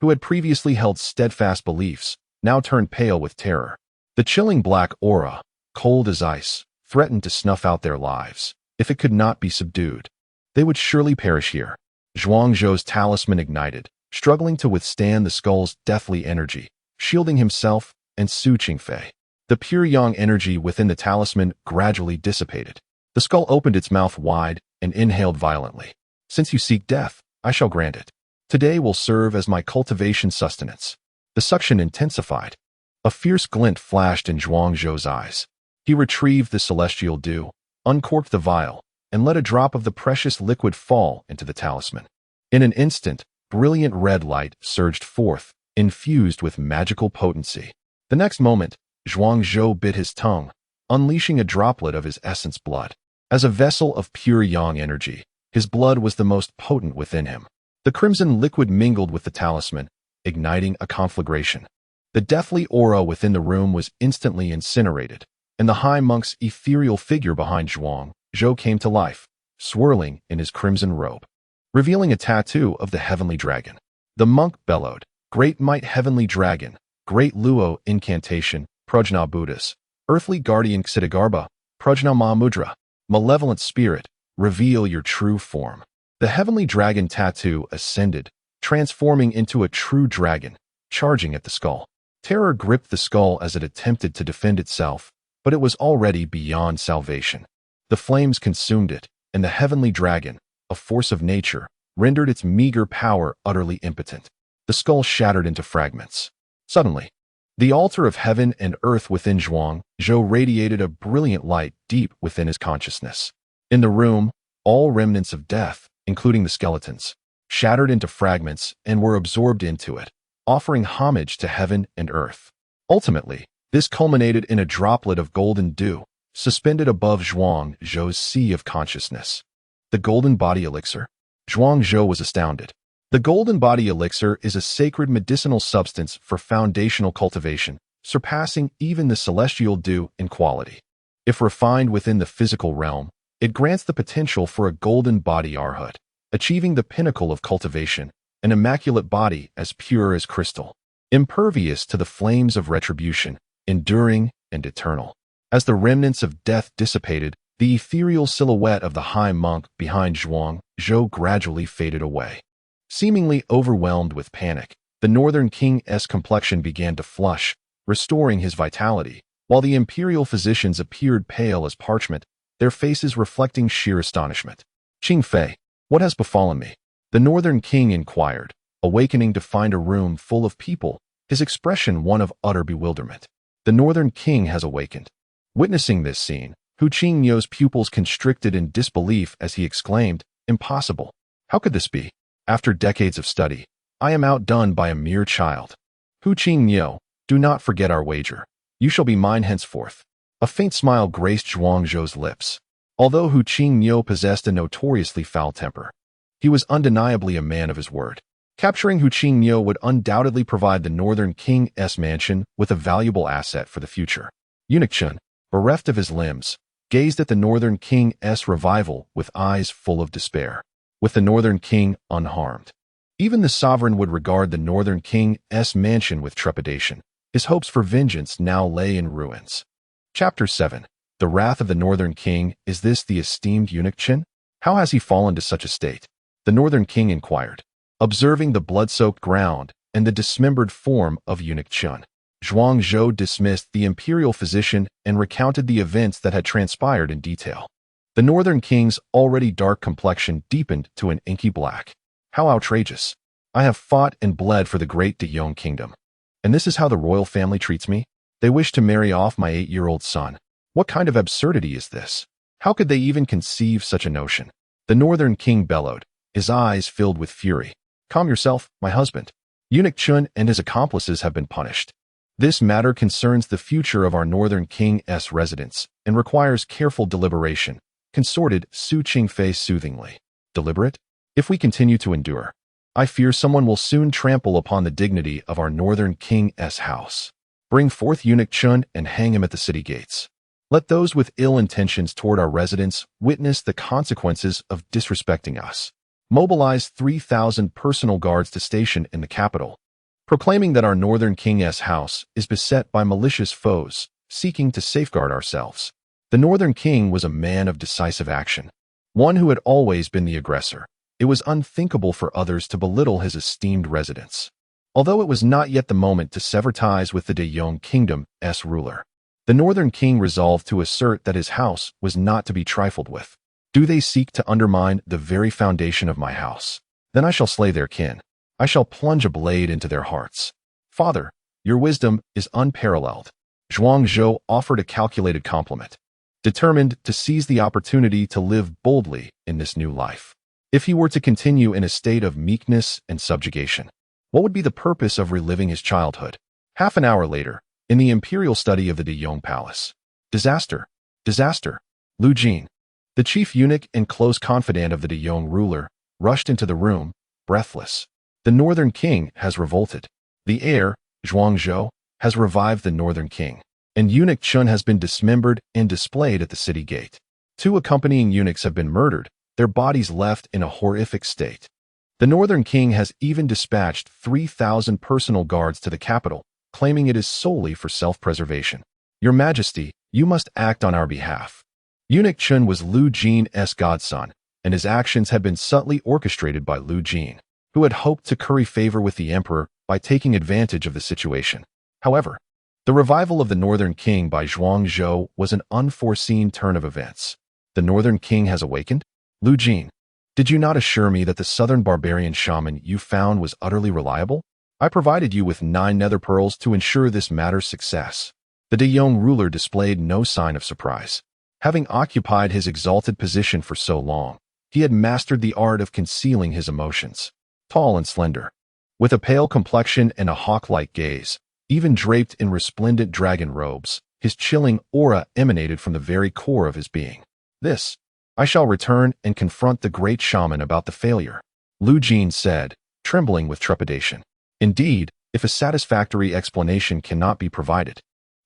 Speaker 1: who had previously held steadfast beliefs, now turned pale with terror. The chilling black aura, cold as ice, threatened to snuff out their lives. If it could not be subdued, they would surely perish here. Zhuang Zhou's talisman ignited, struggling to withstand the skull's deathly energy, shielding himself and Su Qingfei. The pure yang energy within the talisman gradually dissipated. The skull opened its mouth wide and inhaled violently. "Since you seek death, I shall grant it. Today will serve as my cultivation sustenance." The suction intensified. A fierce glint flashed in Zhuang Zhou's eyes. He retrieved the celestial dew, uncorked the vial, and let a drop of the precious liquid fall into the talisman. In an instant, brilliant red light surged forth, infused with magical potency. The next moment, Zhuang Zhou bit his tongue, unleashing a droplet of his essence blood. As a vessel of pure yang energy, his blood was the most potent within him. The crimson liquid mingled with the talisman, igniting a conflagration. The deathly aura within the room was instantly incinerated, and the high monk's ethereal figure behind Zhuang Zhou came to life, swirling in his crimson robe, revealing a tattoo of the heavenly dragon. The monk bellowed, "Great Might Heavenly Dragon, Great Luo Incantation, Prajna Buddhas. Earthly Guardian Ksitigarbha, Prajna Mahamudra. Malevolent Spirit, reveal your true form." The heavenly dragon tattoo ascended, transforming into a true dragon, charging at the skull. Terror gripped the skull as it attempted to defend itself, but it was already beyond salvation. The flames consumed it, and the heavenly dragon, a force of nature, rendered its meager power utterly impotent. The skull shattered into fragments. Suddenly, the altar of heaven and earth within Zhuang Zhou radiated a brilliant light deep within his consciousness. In the room, all remnants of death, including the skeletons, shattered into fragments and were absorbed into it, offering homage to heaven and earth. Ultimately, this culminated in a droplet of golden dew, suspended above Zhuang Zhou's sea of consciousness. The golden body elixir? Zhuang Zhou was astounded. The golden body elixir is a sacred medicinal substance for foundational cultivation, surpassing even the celestial dew in quality. If refined within the physical realm, it grants the potential for a golden body arhat, achieving the pinnacle of cultivation, an immaculate body as pure as crystal, impervious to the flames of retribution, enduring and eternal. As the remnants of death dissipated, the ethereal silhouette of the high monk behind Zhuang Zhou gradually faded away. Seemingly overwhelmed with panic, the Northern King's complexion began to flush, restoring his vitality, while the imperial physicians appeared pale as parchment, their faces reflecting sheer astonishment. "Qing Fei, what has befallen me?" the Northern King inquired, awakening to find a room full of people, his expression one of utter bewilderment. The Northern King has awakened. Witnessing this scene, Hu Qingyo's pupils constricted in disbelief as he exclaimed, "Impossible! How could this be? After decades of study, I am outdone by a mere child. Hu Qingyo, do not forget our wager. You shall be mine henceforth." A faint smile graced Zhuang Zhou's lips. Although Hu Qingyo possessed a notoriously foul temper, he was undeniably a man of his word. Capturing Hu Qingyo would undoubtedly provide the Northern King's mansion with a valuable asset for the future. Eunuch Chun, bereft of his limbs, gazed at the Northern King's revival with eyes full of despair. With the Northern King unharmed, even the sovereign would regard the Northern King's mansion with trepidation. His hopes for vengeance now lay in ruins. Chapter 7. The Wrath of the Northern King. Is this the esteemed Eunuch Chun? How has he fallen to such a state? The Northern King inquired. Observing the blood-soaked ground and the dismembered form of Eunuch Chun, Zhuang Zhou dismissed the imperial physician and recounted the events that had transpired in detail. The Northern King's already dark complexion deepened to an inky black. "How outrageous! I have fought and bled for the great De Yong kingdom. And this is how the royal family treats me? They wish to marry off my 8-year-old son. What kind of absurdity is this? How could they even conceive such a notion?" The Northern King bellowed, his eyes filled with fury. "Calm yourself, my husband. Eunuch Chun and his accomplices have been punished. This matter concerns the future of our Northern King's residence and requires careful deliberation," consorted Su Qingfei soothingly. "Deliberate? If we continue to endure, I fear someone will soon trample upon the dignity of our Northern King's house. Bring forth Eunuch Chun and hang him at the city gates. Let those with ill intentions toward our residents witness the consequences of disrespecting us. Mobilize 3,000 personal guards to station in the capital, proclaiming that our Northern King's house is beset by malicious foes seeking to safeguard ourselves." The Northern King was a man of decisive action, one who had always been the aggressor. It was unthinkable for others to belittle his esteemed residents. Although it was not yet the moment to sever ties with the De Yong kingdom's ruler, the Northern King resolved to assert that his house was not to be trifled with. "Do they seek to undermine the very foundation of my house? Then I shall slay their kin. I shall plunge a blade into their hearts." "Father, your wisdom is unparalleled." Zhuang Zhou offered a calculated compliment, determined to seize the opportunity to live boldly in this new life. If he were to continue in a state of meekness and subjugation, what would be the purpose of reliving his childhood? Half an hour later, in the imperial study of the De Yong Palace. "Disaster! Disaster!" Lu Jin, the chief eunuch and close confidant of the De Yong ruler, rushed into the room, breathless. "The Northern King has revolted. The heir, Zhuang Zhou, has revived the Northern King, and Eunuch Chun has been dismembered and displayed at the city gate. 2 accompanying eunuchs have been murdered, their bodies left in a horrific state. The Northern King has even dispatched 3,000 personal guards to the capital, claiming it is solely for self-preservation. Your Majesty, you must act on our behalf." Eunuch Chun was Lu Jin's godson, and his actions had been subtly orchestrated by Lu Jin, who had hoped to curry favor with the emperor by taking advantage of the situation. However, the revival of the Northern King by Zhuang Zhou was an unforeseen turn of events. "The Northern King has awakened? Lu Jin, did you not assure me that the southern barbarian shaman you found was utterly reliable? I provided you with 9 nether pearls to ensure this matter's success." The De Yong ruler displayed no sign of surprise. Having occupied his exalted position for so long, he had mastered the art of concealing his emotions. Tall and slender, with a pale complexion and a hawk-like gaze, even draped in resplendent dragon robes, his chilling aura emanated from the very core of his being. I shall return and confront the great shaman about the failure," Lu Jin said, trembling with trepidation. "Indeed, if a satisfactory explanation cannot be provided,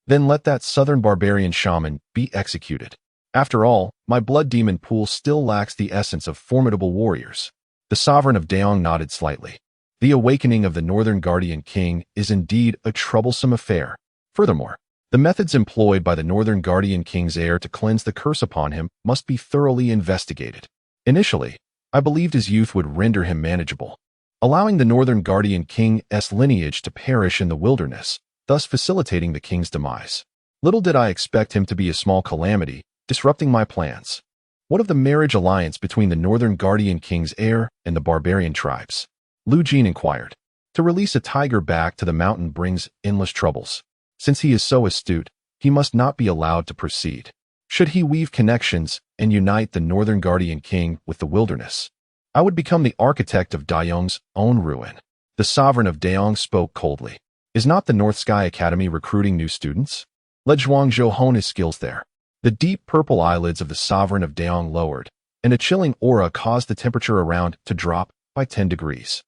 Speaker 1: then let that southern barbarian shaman be executed. After all, my blood demon pool still lacks the essence of formidable warriors." The sovereign of Daong nodded slightly. The awakening of the Northern Guardian King is indeed a troublesome affair. Furthermore, The methods employed by the Northern Guardian King's heir to cleanse the curse upon him must be thoroughly investigated. Initially, I believed his youth would render him manageable, allowing the Northern Guardian King's lineage to perish in the wilderness, thus facilitating the king's demise. Little did I expect him to be a small calamity, disrupting my plans. What of the marriage alliance between the Northern Guardian King's heir and the barbarian tribes? Lu Jin inquired. To release a tiger back to the mountain brings endless troubles. Since he is so astute, he must not be allowed to proceed. Should he weave connections and unite the Northern Guardian King with the wilderness, I would become the architect of Dayong's own ruin. The sovereign of Dayong spoke coldly. Is not the North Sky Academy recruiting new students? Let Zhuangzhou hone his skills there. The deep purple eyelids of the sovereign of Dayong lowered, and a chilling aura caused the temperature around to drop by 10 degrees.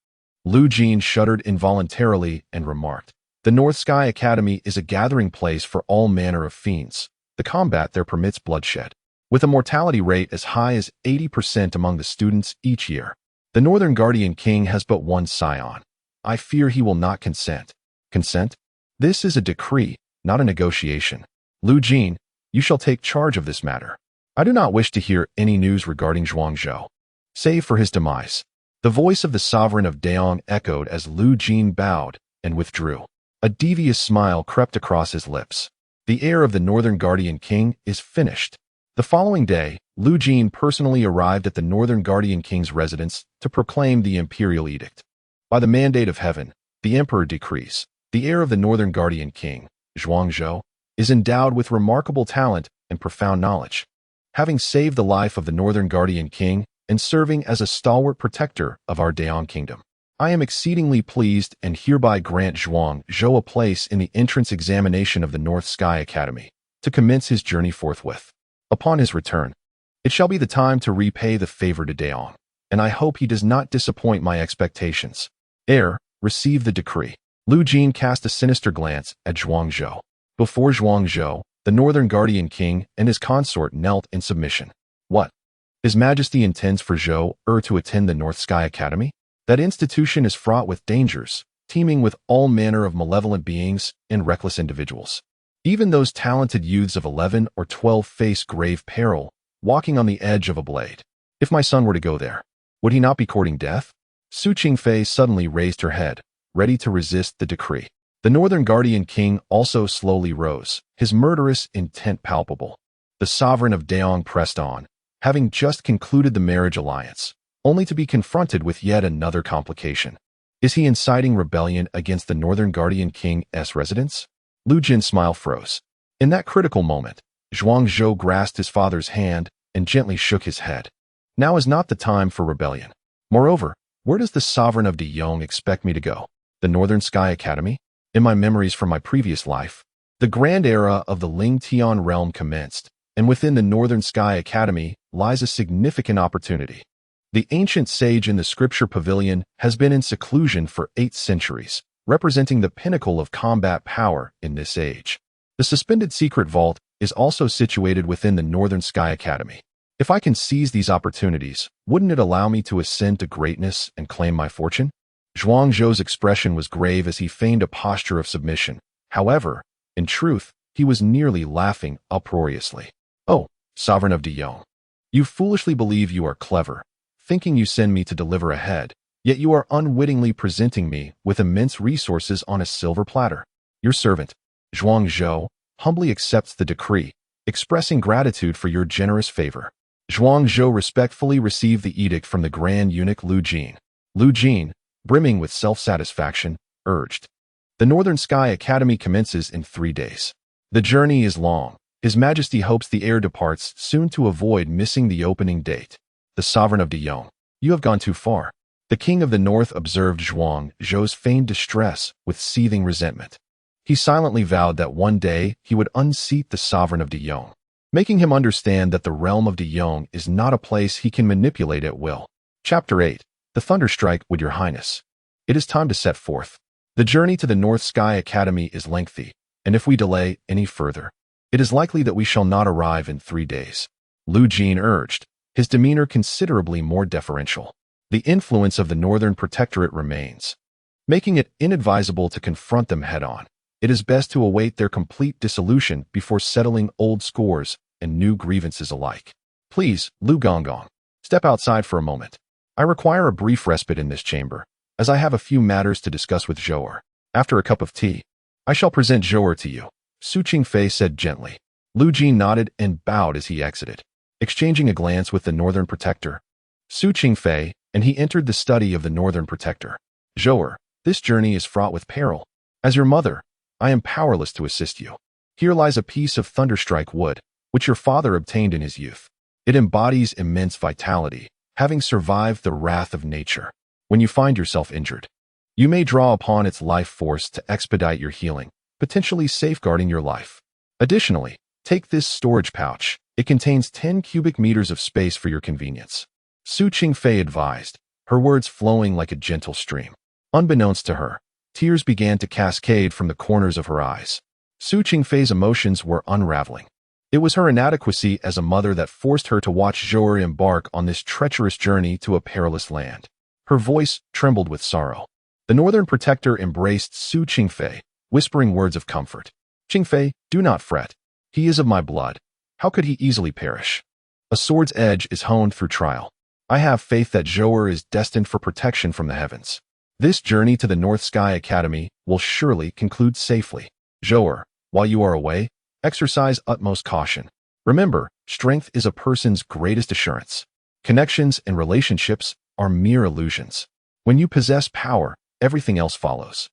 Speaker 1: Lu Jin shuddered involuntarily and remarked, "The North Sky Academy is a gathering place for all manner of fiends. The combat there permits bloodshed, with a mortality rate as high as 80% among the students each year. The Northern Guardian King has but one scion. I fear he will not consent." Consent? This is a decree, not a negotiation. Lu Jin, you shall take charge of this matter. I do not wish to hear any news regarding Zhuangzhou, save for his demise. The voice of the sovereign of Dayong echoed as Lu Jin bowed and withdrew. A devious smile crept across his lips. The heir of the Northern Guardian King is finished. The following day, Lu Jin personally arrived at the Northern Guardian King's residence to proclaim the imperial edict. By the mandate of heaven, the emperor decrees, the heir of the Northern Guardian King, Zhuangzhou, is endowed with remarkable talent and profound knowledge. Having saved the life of the Northern Guardian King and serving as a stalwart protector of our Dayong kingdom, I am exceedingly pleased and hereby grant Zhuangzhou a place in the entrance examination of the North Sky Academy to commence his journey forthwith. Upon his return, it shall be the time to repay the favor to Dayong, and I hope he does not disappoint my expectations. Heir, receive the decree. Lu Jin cast a sinister glance at Zhuangzhou. Before Zhuangzhou, the Northern Guardian King and his consort knelt in submission. What? His Majesty intends for Zhou to attend the North Sky Academy? That institution is fraught with dangers, teeming with all manner of malevolent beings and reckless individuals. Even those talented youths of 11 or 12 face grave peril, walking on the edge of a blade. If my son were to go there, would he not be courting death? Su Qingfei suddenly raised her head, ready to resist the decree. The Northern Guardian King also slowly rose, his murderous intent palpable. The sovereign of Dayong pressed on, having just concluded the marriage alliance, only to be confronted with yet another complication. Is he inciting rebellion against the Northern Guardian King's residence? Lu Jin's smile froze. In that critical moment, Zhuangzhou grasped his father's hand and gently shook his head. Now is not the time for rebellion. Moreover, where does the sovereign of Dayong expect me to go? The Northern Sky Academy? In my memories from my previous life, the grand era of the Ling Tian realm commenced, and within the Northern Sky Academy lies a significant opportunity. The ancient sage in the scripture pavilion has been in seclusion for 8 centuries, representing the pinnacle of combat power in this age. The suspended secret vault is also situated within the Northern Sky Academy. If I can seize these opportunities, wouldn't it allow me to ascend to greatness and claim my fortune? Zhuangzhou's expression was grave as he feigned a posture of submission. However, in truth, he was nearly laughing uproariously. Oh, sovereign of Dayong, you foolishly believe you are clever, thinking you send me to deliver a head, yet you are unwittingly presenting me with immense resources on a silver platter. Your servant, Zhuangzhou, humbly accepts the decree, expressing gratitude for your generous favor. Zhuangzhou respectfully received the edict from the Grand Eunuch Lu Jin. Lu Jin, brimming with self-satisfaction, urged. The Northern Sky Academy commences in 3 days. The journey is long. His Majesty hopes the heir departs soon to avoid missing the opening date. The sovereign of Dayong, you have gone too far. The king of the north observed Zhuangzhou's feigned distress with seething resentment. He silently vowed that one day he would unseat the sovereign of Dayong, making him understand that the realm of Dayong is not a place he can manipulate at will. Chapter 8. The Thunderstrike, with your highness. It is time to set forth. The journey to the North Sky Academy is lengthy, and if we delay any further, it is likely that we shall not arrive in 3 days. Lu Jin urged, his demeanor considerably more deferential. The influence of the Northern Protectorate remains, making it inadvisable to confront them head-on. It is best to await their complete dissolution before settling old scores and new grievances alike. Please, Lu Gongong, step outside for a moment. I require a brief respite in this chamber, as I have a few matters to discuss with Zhou'er. After a cup of tea, I shall present Zhou'er to you, Su Qingfei said gently. Lu Jin nodded and bowed as he exited, exchanging a glance with the Northern Protector, Su Qingfei, and he entered the study of the Northern Protector. Zhou'er, this journey is fraught with peril. As your mother, I am powerless to assist you. Here lies a piece of thunderstrike wood, which your father obtained in his youth. It embodies immense vitality, having survived the wrath of nature. When you find yourself injured, you may draw upon its life force to expedite your healing, potentially safeguarding your life. Additionally, take this storage pouch. It contains 10 cubic meters of space for your convenience. Su Qingfei advised, her words flowing like a gentle stream. Unbeknownst to her, tears began to cascade from the corners of her eyes. Su Qingfei's emotions were unraveling. It was her inadequacy as a mother that forced her to watch Zhou'er embark on this treacherous journey to a perilous land. Her voice trembled with sorrow. The Northern Protector embraced Su Qingfei, whispering words of comfort. Qingfei, do not fret. He is of my blood. How could he easily perish? A sword's edge is honed through trial. I have faith that Zhou'er is destined for protection from the heavens. This journey to the North Sky Academy will surely conclude safely. Zhou'er, while you are away, exercise utmost caution. Remember, strength is a person's greatest assurance. Connections and relationships are mere illusions. When you possess power, everything else follows.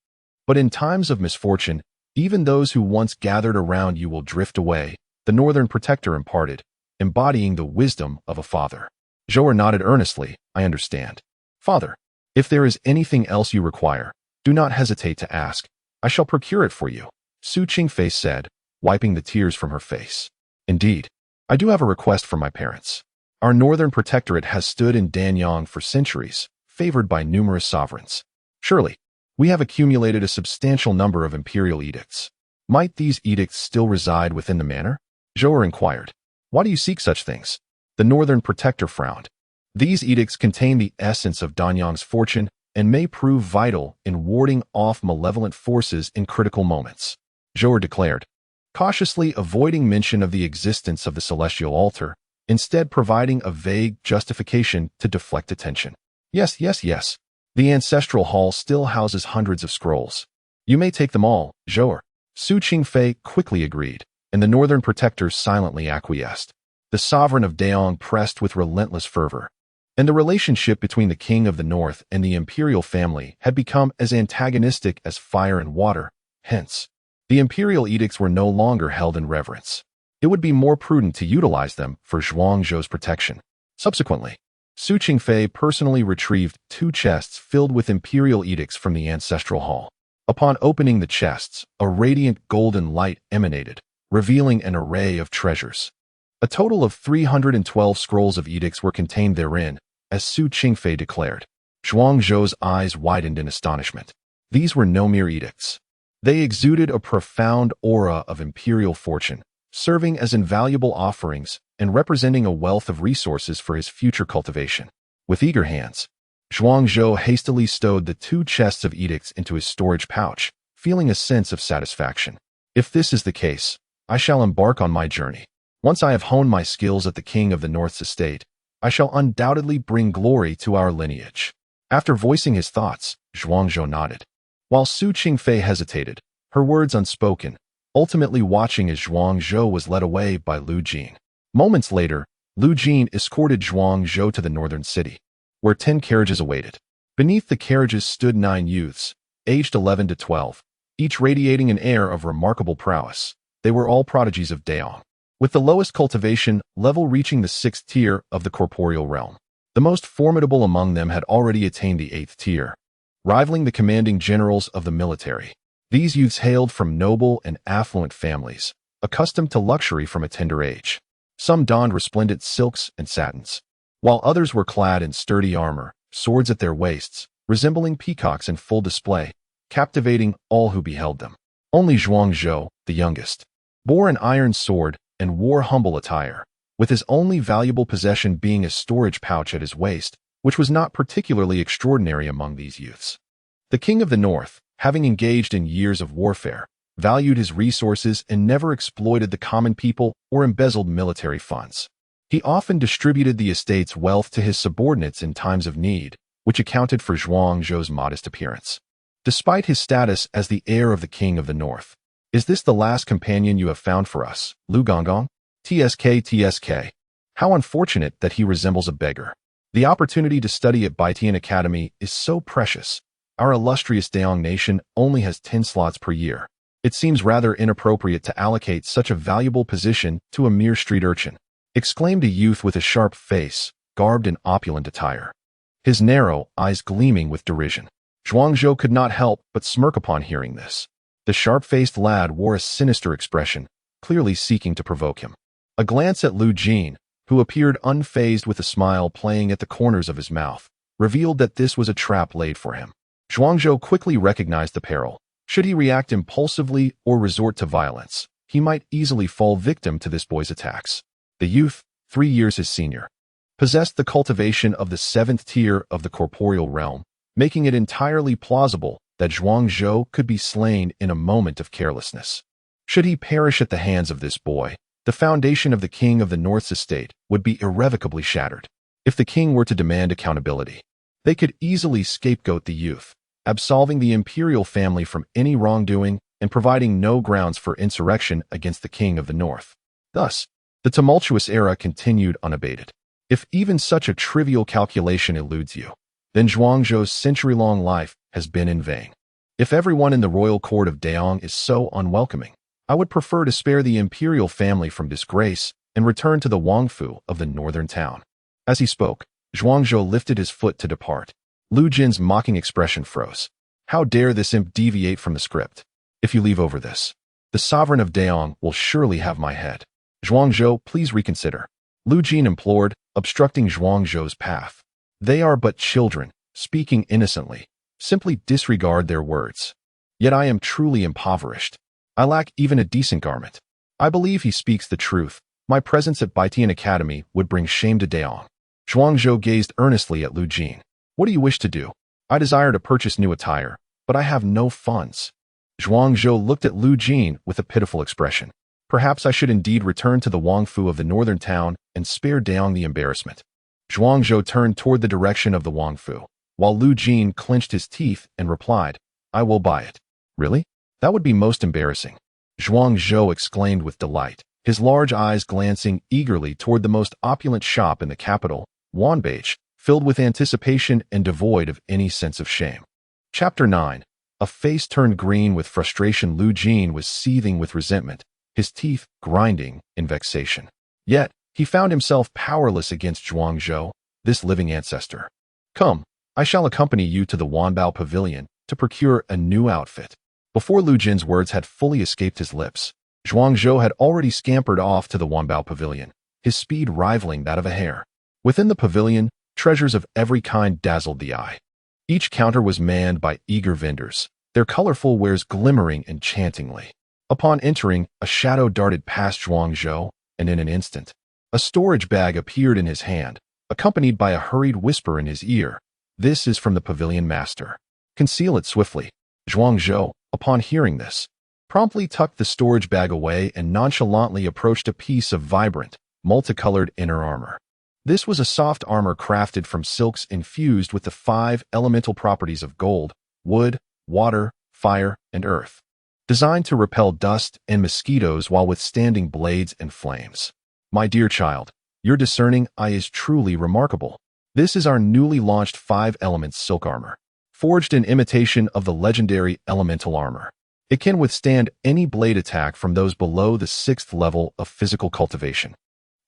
Speaker 1: But in times of misfortune, even those who once gathered around you will drift away, the Northern Protector imparted, embodying the wisdom of a father. Zhou'er nodded earnestly. I understand. Father, if there is anything else you require, do not hesitate to ask. I shall procure it for you, Su Qingfei said, wiping the tears from her face. Indeed, I do have a request from my parents. Our Northern Protectorate has stood in Danyang for centuries, favored by numerous sovereigns. Surely, we have accumulated a substantial number of imperial edicts. Might these edicts still reside within the manor? Zhou'er inquired. Why do you seek such things? The Northern Protector frowned. These edicts contain the essence of Danyang's fortune and may prove vital in warding off malevolent forces in critical moments, Zhou'er declared, cautiously avoiding mention of the existence of the celestial altar, instead providing a vague justification to deflect attention. Yes. The ancestral hall still houses hundreds of scrolls. You may take them all, Zhou'er. Su Qingfei quickly agreed, and the Northern Protector silently acquiesced. The sovereign of Danyang pressed with relentless fervor, and the relationship between the king of the north and the imperial family had become as antagonistic as fire and water. Hence, the imperial edicts were no longer held in reverence. It would be more prudent to utilize them for Zhuangzhou's protection. Subsequently, Su Qingfei personally retrieved 2 chests filled with imperial edicts from the ancestral hall. Upon opening the chests, a radiant golden light emanated, revealing an array of treasures. A total of 312 scrolls of edicts were contained therein, as Su Qingfei declared. Zhuangzhou's eyes widened in astonishment. These were no mere edicts. They exuded a profound aura of imperial fortune, serving as invaluable offerings and representing a wealth of resources for his future cultivation. With eager hands, Zhuangzhou hastily stowed the 2 chests of edicts into his storage pouch, feeling a sense of satisfaction. If this is the case, I shall embark on my journey. Once I have honed my skills at the King of the North's estate, I shall undoubtedly bring glory to our lineage. After voicing his thoughts, Zhuangzhou nodded. While Su Qingfei hesitated, her words unspoken, ultimately watching as Zhuangzhou was led away by Lu Jin. Moments later, Lu Jin escorted Zhuangzhou to the northern city, where 10 carriages awaited. Beneath the carriages stood 9 youths, aged 11 to 12, each radiating an air of remarkable prowess. They were all prodigies of Danyang, with the lowest cultivation level reaching the 6th tier of the corporeal realm. The most formidable among them had already attained the 8th tier, rivaling the commanding generals of the military. These youths hailed from noble and affluent families, accustomed to luxury from a tender age. Some donned resplendent silks and satins, while others were clad in sturdy armor, swords at their waists, resembling peacocks in full display, captivating all who beheld them. Only Zhuangzhou, the youngest, bore an iron sword and wore humble attire, with his only valuable possession being a storage pouch at his waist, which was not particularly extraordinary among these youths. The King of the North, having engaged in years of warfare, valued his resources, and never exploited the common people or embezzled military funds. He often distributed the estate's wealth to his subordinates in times of need, which accounted for Zhuangzhou's modest appearance. Despite his status as the heir of the King of the North, is this the last companion you have found for us, Lu Gonggong? TSK. How unfortunate that he resembles a beggar. The opportunity to study at Baitian Academy is so precious. Our illustrious Daong nation only has 10 slots per year. It seems rather inappropriate to allocate such a valuable position to a mere street urchin, exclaimed a youth with a sharp face, garbed in opulent attire, his narrow eyes gleaming with derision. Zhuangzhou could not help but smirk upon hearing this. The sharp-faced lad wore a sinister expression, clearly seeking to provoke him. A glance at Lu Jin, who appeared unfazed with a smile playing at the corners of his mouth, revealed that this was a trap laid for him. Zhuangzhou quickly recognized the peril. Should he react impulsively or resort to violence, he might easily fall victim to this boy's attacks. The youth, 3 years his senior, possessed the cultivation of the 7th tier of the corporeal realm, making it entirely plausible that Zhuangzhou could be slain in a moment of carelessness. Should he perish at the hands of this boy, the foundation of the King of the North's estate would be irrevocably shattered. If the king were to demand accountability, they could easily scapegoat the youth, absolving the imperial family from any wrongdoing and providing no grounds for insurrection against the King of the North. Thus, the tumultuous era continued unabated. If even such a trivial calculation eludes you, then Zhuangzhou's century-long life has been in vain. If everyone in the royal court of Daong is so unwelcoming, I would prefer to spare the imperial family from disgrace and return to the Wangfu of the northern town. As he spoke, Zhuangzhou lifted his foot to depart. Lu Jin's mocking expression froze. How dare this imp deviate from the script? If you leave over this, the sovereign of Daong will surely have my head. Zhuangzhou, please reconsider, Lu Jin implored, obstructing Zhuangzhou's path. They are but children, speaking innocently. Simply disregard their words. Yet I am truly impoverished. I lack even a decent garment. I believe he speaks the truth. My presence at Baitian Academy would bring shame to Daong. Zhuangzhou gazed earnestly at Lu Jin. What do you wish to do? I desire to purchase new attire, but I have no funds. Zhuangzhou looked at Lu Jin with a pitiful expression. Perhaps I should indeed return to the Wangfu of the northern town and spare Daong the embarrassment. Zhuangzhou turned toward the direction of the Wangfu, while Lu Jin clenched his teeth and replied, I will buy it. Really? That would be most embarrassing. Zhuangzhou exclaimed with delight, his large eyes glancing eagerly toward the most opulent shop in the capital, Wanbage, filled with anticipation and devoid of any sense of shame. Chapter 9. A face turned green with frustration. Lu Jin was seething with resentment, his teeth grinding in vexation. Yet, he found himself powerless against Zhuangzhou, this living ancestor. Come, I shall accompany you to the Wanbao Pavilion to procure a new outfit. Before Lu Jin's words had fully escaped his lips, Zhuangzhou had already scampered off to the Wanbao Pavilion, his speed rivaling that of a hare. Within the pavilion, treasures of every kind dazzled the eye. Each counter was manned by eager vendors, their colorful wares glimmering enchantingly. Upon entering, a shadow darted past Zhuangzhou, and in an instant, a storage bag appeared in his hand, accompanied by a hurried whisper in his ear. This is from the pavilion master. Conceal it swiftly. Zhuangzhou, upon hearing this, promptly tucked the storage bag away and nonchalantly approached a piece of vibrant, multicolored inner armor. This was a soft armor crafted from silks infused with the 5 elemental properties of gold, wood, water, fire, and earth, designed to repel dust and mosquitoes while withstanding blades and flames. My dear child, your discerning eye is truly remarkable. This is our newly launched 5 elements silk armor, forged in imitation of the legendary elemental armor. It can withstand any blade attack from those below the 6th level of physical cultivation,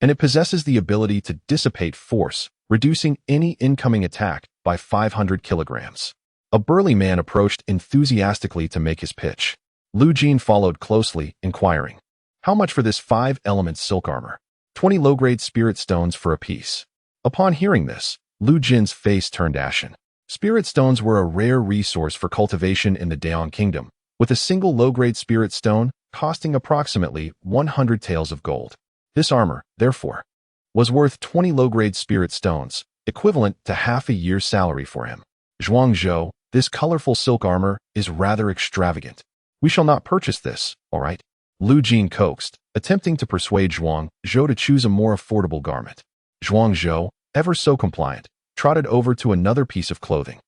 Speaker 1: and it possesses the ability to dissipate force, reducing any incoming attack by 500 kilograms. A burly man approached enthusiastically to make his pitch. Lu Jin followed closely, inquiring, how much for this 5 elements silk armor? 20 low-grade spirit stones for a piece. Upon hearing this, Lu Jin's face turned ashen. Spirit stones were a rare resource for cultivation in the Daong Kingdom, with a single low-grade spirit stone costing approximately 100 taels of gold. This armor, therefore, was worth 20 low-grade spirit stones, equivalent to half a year's salary for him. Zhuangzhou, this colorful silk armor is rather extravagant. We shall not purchase this, all right? Lu Jin coaxed, attempting to persuade Zhuang Zhou to choose a more affordable garment. Zhuang Zhou, ever so compliant, trotted over to another piece of clothing.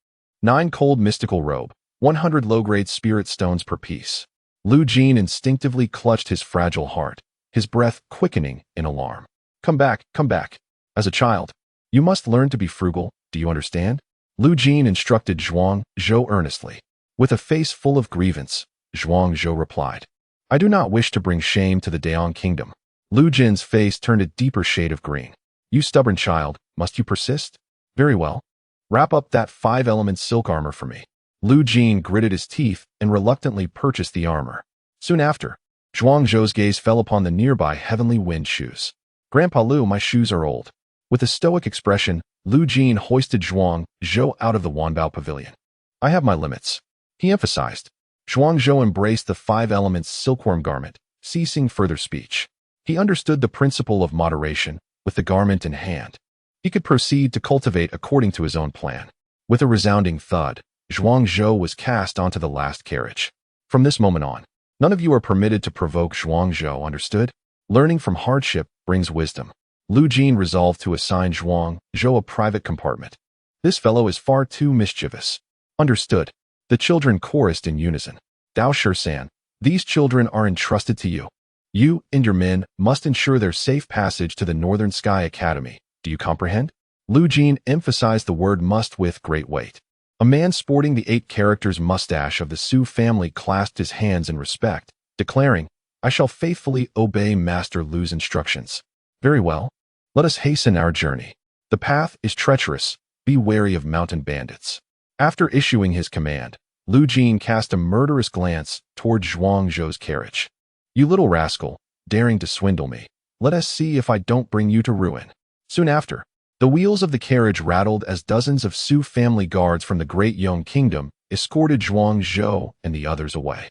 Speaker 1: 9 cold mystical robe, 100 low-grade spirit stones per piece. Lu Jin instinctively clutched his fragile heart, his breath quickening in alarm. Come back, come back. As a child, you must learn to be frugal, do you understand? Lu Jin instructed Zhuang Zhou earnestly. With a face full of grievance, Zhuang Zhou replied, I do not wish to bring shame to the Daong kingdom. Lu Jin's face turned a deeper shade of green. You stubborn child, must you persist? Very well. Wrap up that 5-element silk armor for me. Lu Jin gritted his teeth and reluctantly purchased the armor. Soon after, Zhuang Zhou's gaze fell upon the nearby heavenly wind shoes. Grandpa Lu, my shoes are old. With a stoic expression, Lu Jin hoisted Zhuang Zhou out of the Wanbao pavilion. I have my limits, he emphasized. Zhuang Zhou embraced the 5-element silkworm garment, ceasing further speech. He understood the principle of moderation. With the garment in hand, he could proceed to cultivate according to his own plan. With a resounding thud, Zhuang Zhou was cast onto the last carriage. From this moment on, none of you are permitted to provoke Zhuang Zhou, understood? Learning from hardship brings wisdom. Lu Jin resolved to assign Zhuang Zhou a private compartment. This fellow is far too mischievous. Understood. The children chorused in unison. Dao Shisan, these children are entrusted to you. You and your men must ensure their safe passage to the Northern Sky Academy. Do you comprehend? Lu Jin emphasized the word must with great weight. A man sporting the 8 characters mustache of the Su family clasped his hands in respect, declaring, I shall faithfully obey Master Lu's instructions. Very well. Let us hasten our journey. The path is treacherous. Be wary of mountain bandits. After issuing his command, Lu Jin cast a murderous glance toward Zhuang Zhou's carriage. You little rascal, daring to swindle me. Let us see if I don't bring you to ruin. Soon after, the wheels of the carriage rattled as dozens of Su family guards from the Great Yong Kingdom escorted Zhuang Zhou and the others away.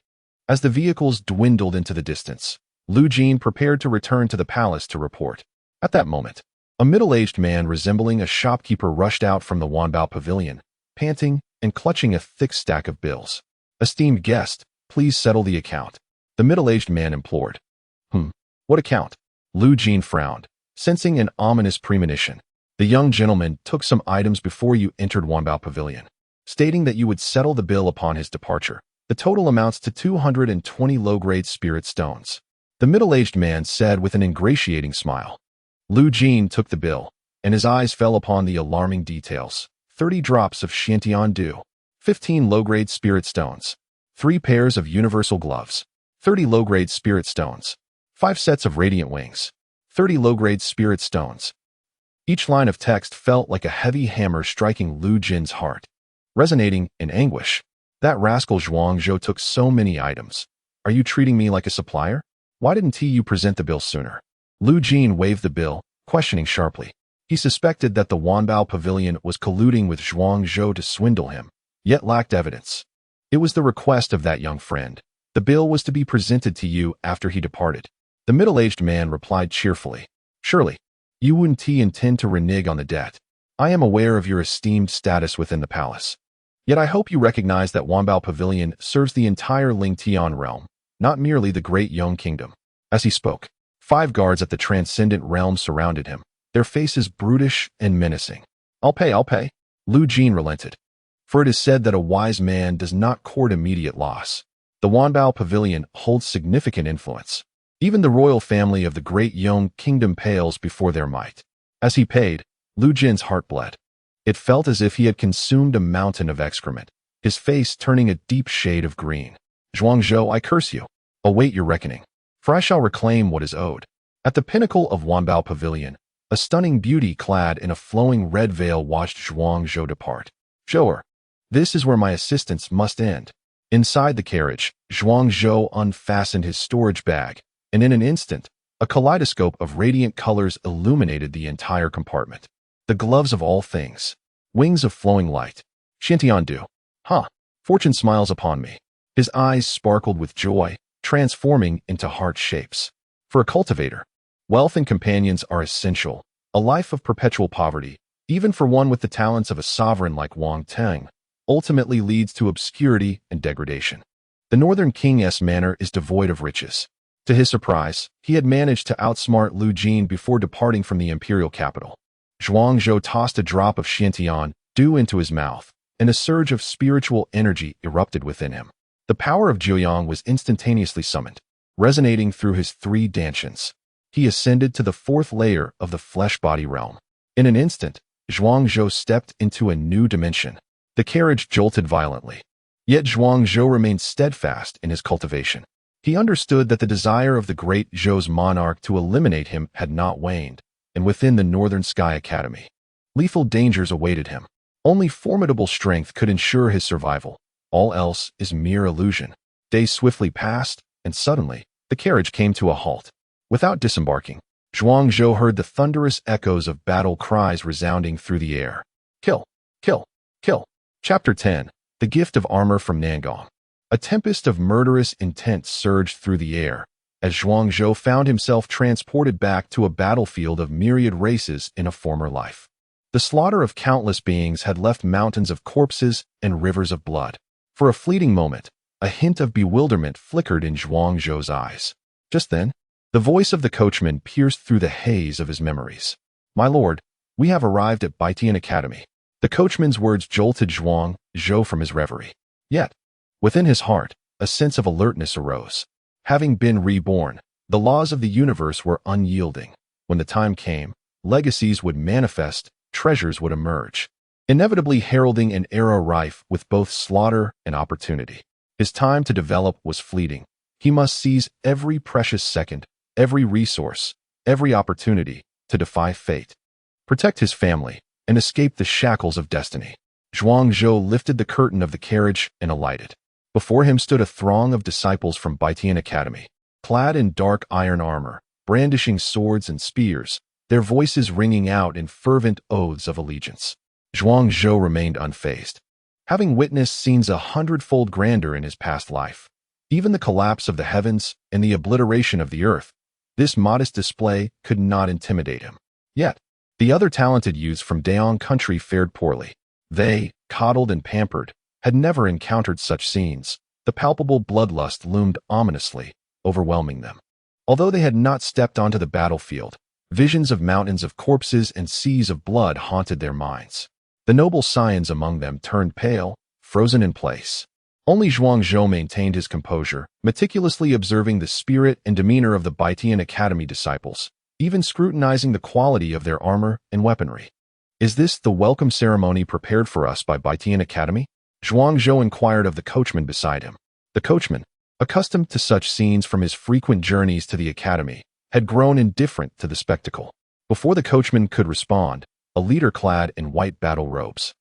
Speaker 1: As the vehicles dwindled into the distance, Lu Jin prepared to return to the palace to report. At that moment, a middle-aged man resembling a shopkeeper rushed out from the Wanbao pavilion, panting and clutching a thick stack of bills. Esteemed guest, please settle the account. The middle-aged man implored. What account? Lu Jin frowned, sensing an ominous premonition. The young gentleman took some items before you entered Wanbao pavilion, stating that you would settle the bill upon his departure. The total amounts to 220 low-grade spirit stones. The middle-aged man said with an ingratiating smile. Lu Jin took the bill, and his eyes fell upon the alarming details. 30 drops of Shantian dew, 15 low-grade spirit stones, 3 pairs of universal gloves, 30 low-grade spirit stones, 5 sets of radiant wings, 30 low-grade spirit stones. Each line of text felt like a heavy hammer striking Lu Jin's heart, resonating in anguish. That rascal Zhuang Zhou took so many items. Are you treating me like a supplier? Why didn't you present the bill sooner? Lu Jin waved the bill, questioning sharply. He suspected that the Wanbao pavilion was colluding with Zhuang Zhou to swindle him, yet lacked evidence. It was the request of that young friend. The bill was to be presented to you after he departed. The middle-aged man replied cheerfully. Surely, you wouldn't intend to renege on the debt. I am aware of your esteemed status within the palace. Yet I hope you recognize that Wanbao Pavilion serves the entire Lingtian realm, not merely the Great Yong Kingdom. As he spoke, 5 guards at the transcendent realm surrounded him, their faces brutish and menacing. I'll pay. Lu Jin relented. For it is said that a wise man does not court immediate loss. The Wanbao Pavilion holds significant influence. Even the royal family of the Great Yong Kingdom pales before their might. As he paid, Lu Jin's heart bled. It felt as if he had consumed a mountain of excrement, his face turning a deep shade of green. Zhuang Zhou, I curse you. Await your reckoning, for I shall reclaim what is owed. At the pinnacle of Wanbao Pavilion, a stunning beauty clad in a flowing red veil watched Zhuang Zhou depart. Zhouer, this is where my assistance must end. Inside the carriage, Zhuang Zhou unfastened his storage bag, and in an instant, a kaleidoscope of radiant colors illuminated the entire compartment. The gloves of all things, wings of flowing light, Shantian dew. Fortune smiles upon me. His eyes sparkled with joy, transforming into heart shapes. For a cultivator, wealth and companions are essential. A life of perpetual poverty, even for one with the talents of a sovereign like Wang Teng, ultimately leads to obscurity and degradation. The northern king's manor is devoid of riches. To his surprise, he had managed to outsmart Lu Jin before departing from the imperial capital. Zhuangzhou tossed a drop of Xiantian dew into his mouth, and a surge of spiritual energy erupted within him. The power of Jiuyang was instantaneously summoned, resonating through his 3 dantians. He ascended to the 4th layer of the flesh-body realm. In an instant, Zhuangzhou stepped into a new dimension. The carriage jolted violently. Yet Zhuangzhou remained steadfast in his cultivation. He understood that the desire of the great Zhou's monarch to eliminate him had not waned, and within the Northern Sky Academy, lethal dangers awaited him. Only formidable strength could ensure his survival. All else is mere illusion. Days swiftly passed, and suddenly, the carriage came to a halt. Without disembarking, Zhuangzhou heard the thunderous echoes of battle cries resounding through the air. Kill! Kill! Kill! Chapter 10. The Gift of Armor from Nangong. A tempest of murderous intent surged through the air, as Zhuangzhou found himself transported back to a battlefield of myriad races in a former life. The slaughter of countless beings had left mountains of corpses and rivers of blood. For a fleeting moment, a hint of bewilderment flickered in Zhuangzhou's eyes. Just then, the voice of the coachman pierced through the haze of his memories. "My lord, we have arrived at Baitian Academy." The coachman's words jolted Zhuangzhou from his reverie. Yet, within his heart, a sense of alertness arose. Having been reborn, the laws of the universe were unyielding. When the time came, legacies would manifest, treasures would emerge, inevitably heralding an era rife with both slaughter and opportunity. His time to develop was fleeting. He must seize every precious second, every resource, every opportunity to defy fate, protect his family, and escape the shackles of destiny. Zhuangzhou lifted the curtain of the carriage and alighted. Before him stood a throng of disciples from Baitian Academy, clad in dark iron armor, brandishing swords and spears, their voices ringing out in fervent oaths of allegiance. Zhuangzhou remained unfazed. Having witnessed scenes 100-fold grander in his past life, even the collapse of the heavens and the obliteration of the earth, this modest display could not intimidate him. Yet, the other talented youths from Daong country fared poorly. They, coddled and pampered, had never encountered such scenes. The palpable bloodlust loomed ominously, overwhelming them. Although they had not stepped onto the battlefield, visions of mountains of corpses and seas of blood haunted their minds. The noble scions among them turned pale, frozen in place. Only Zhuangzhou maintained his composure, meticulously observing the spirit and demeanor of the Baitian Academy disciples, even scrutinizing the quality of their armor and weaponry. "Is this the welcome ceremony prepared for us by Baitian Academy?" Zhuangzhou inquired of the coachman beside him. The coachman, accustomed to such scenes from his frequent journeys to the academy, had grown indifferent to the spectacle. Before the coachman could respond, a leader clad in white battle robes,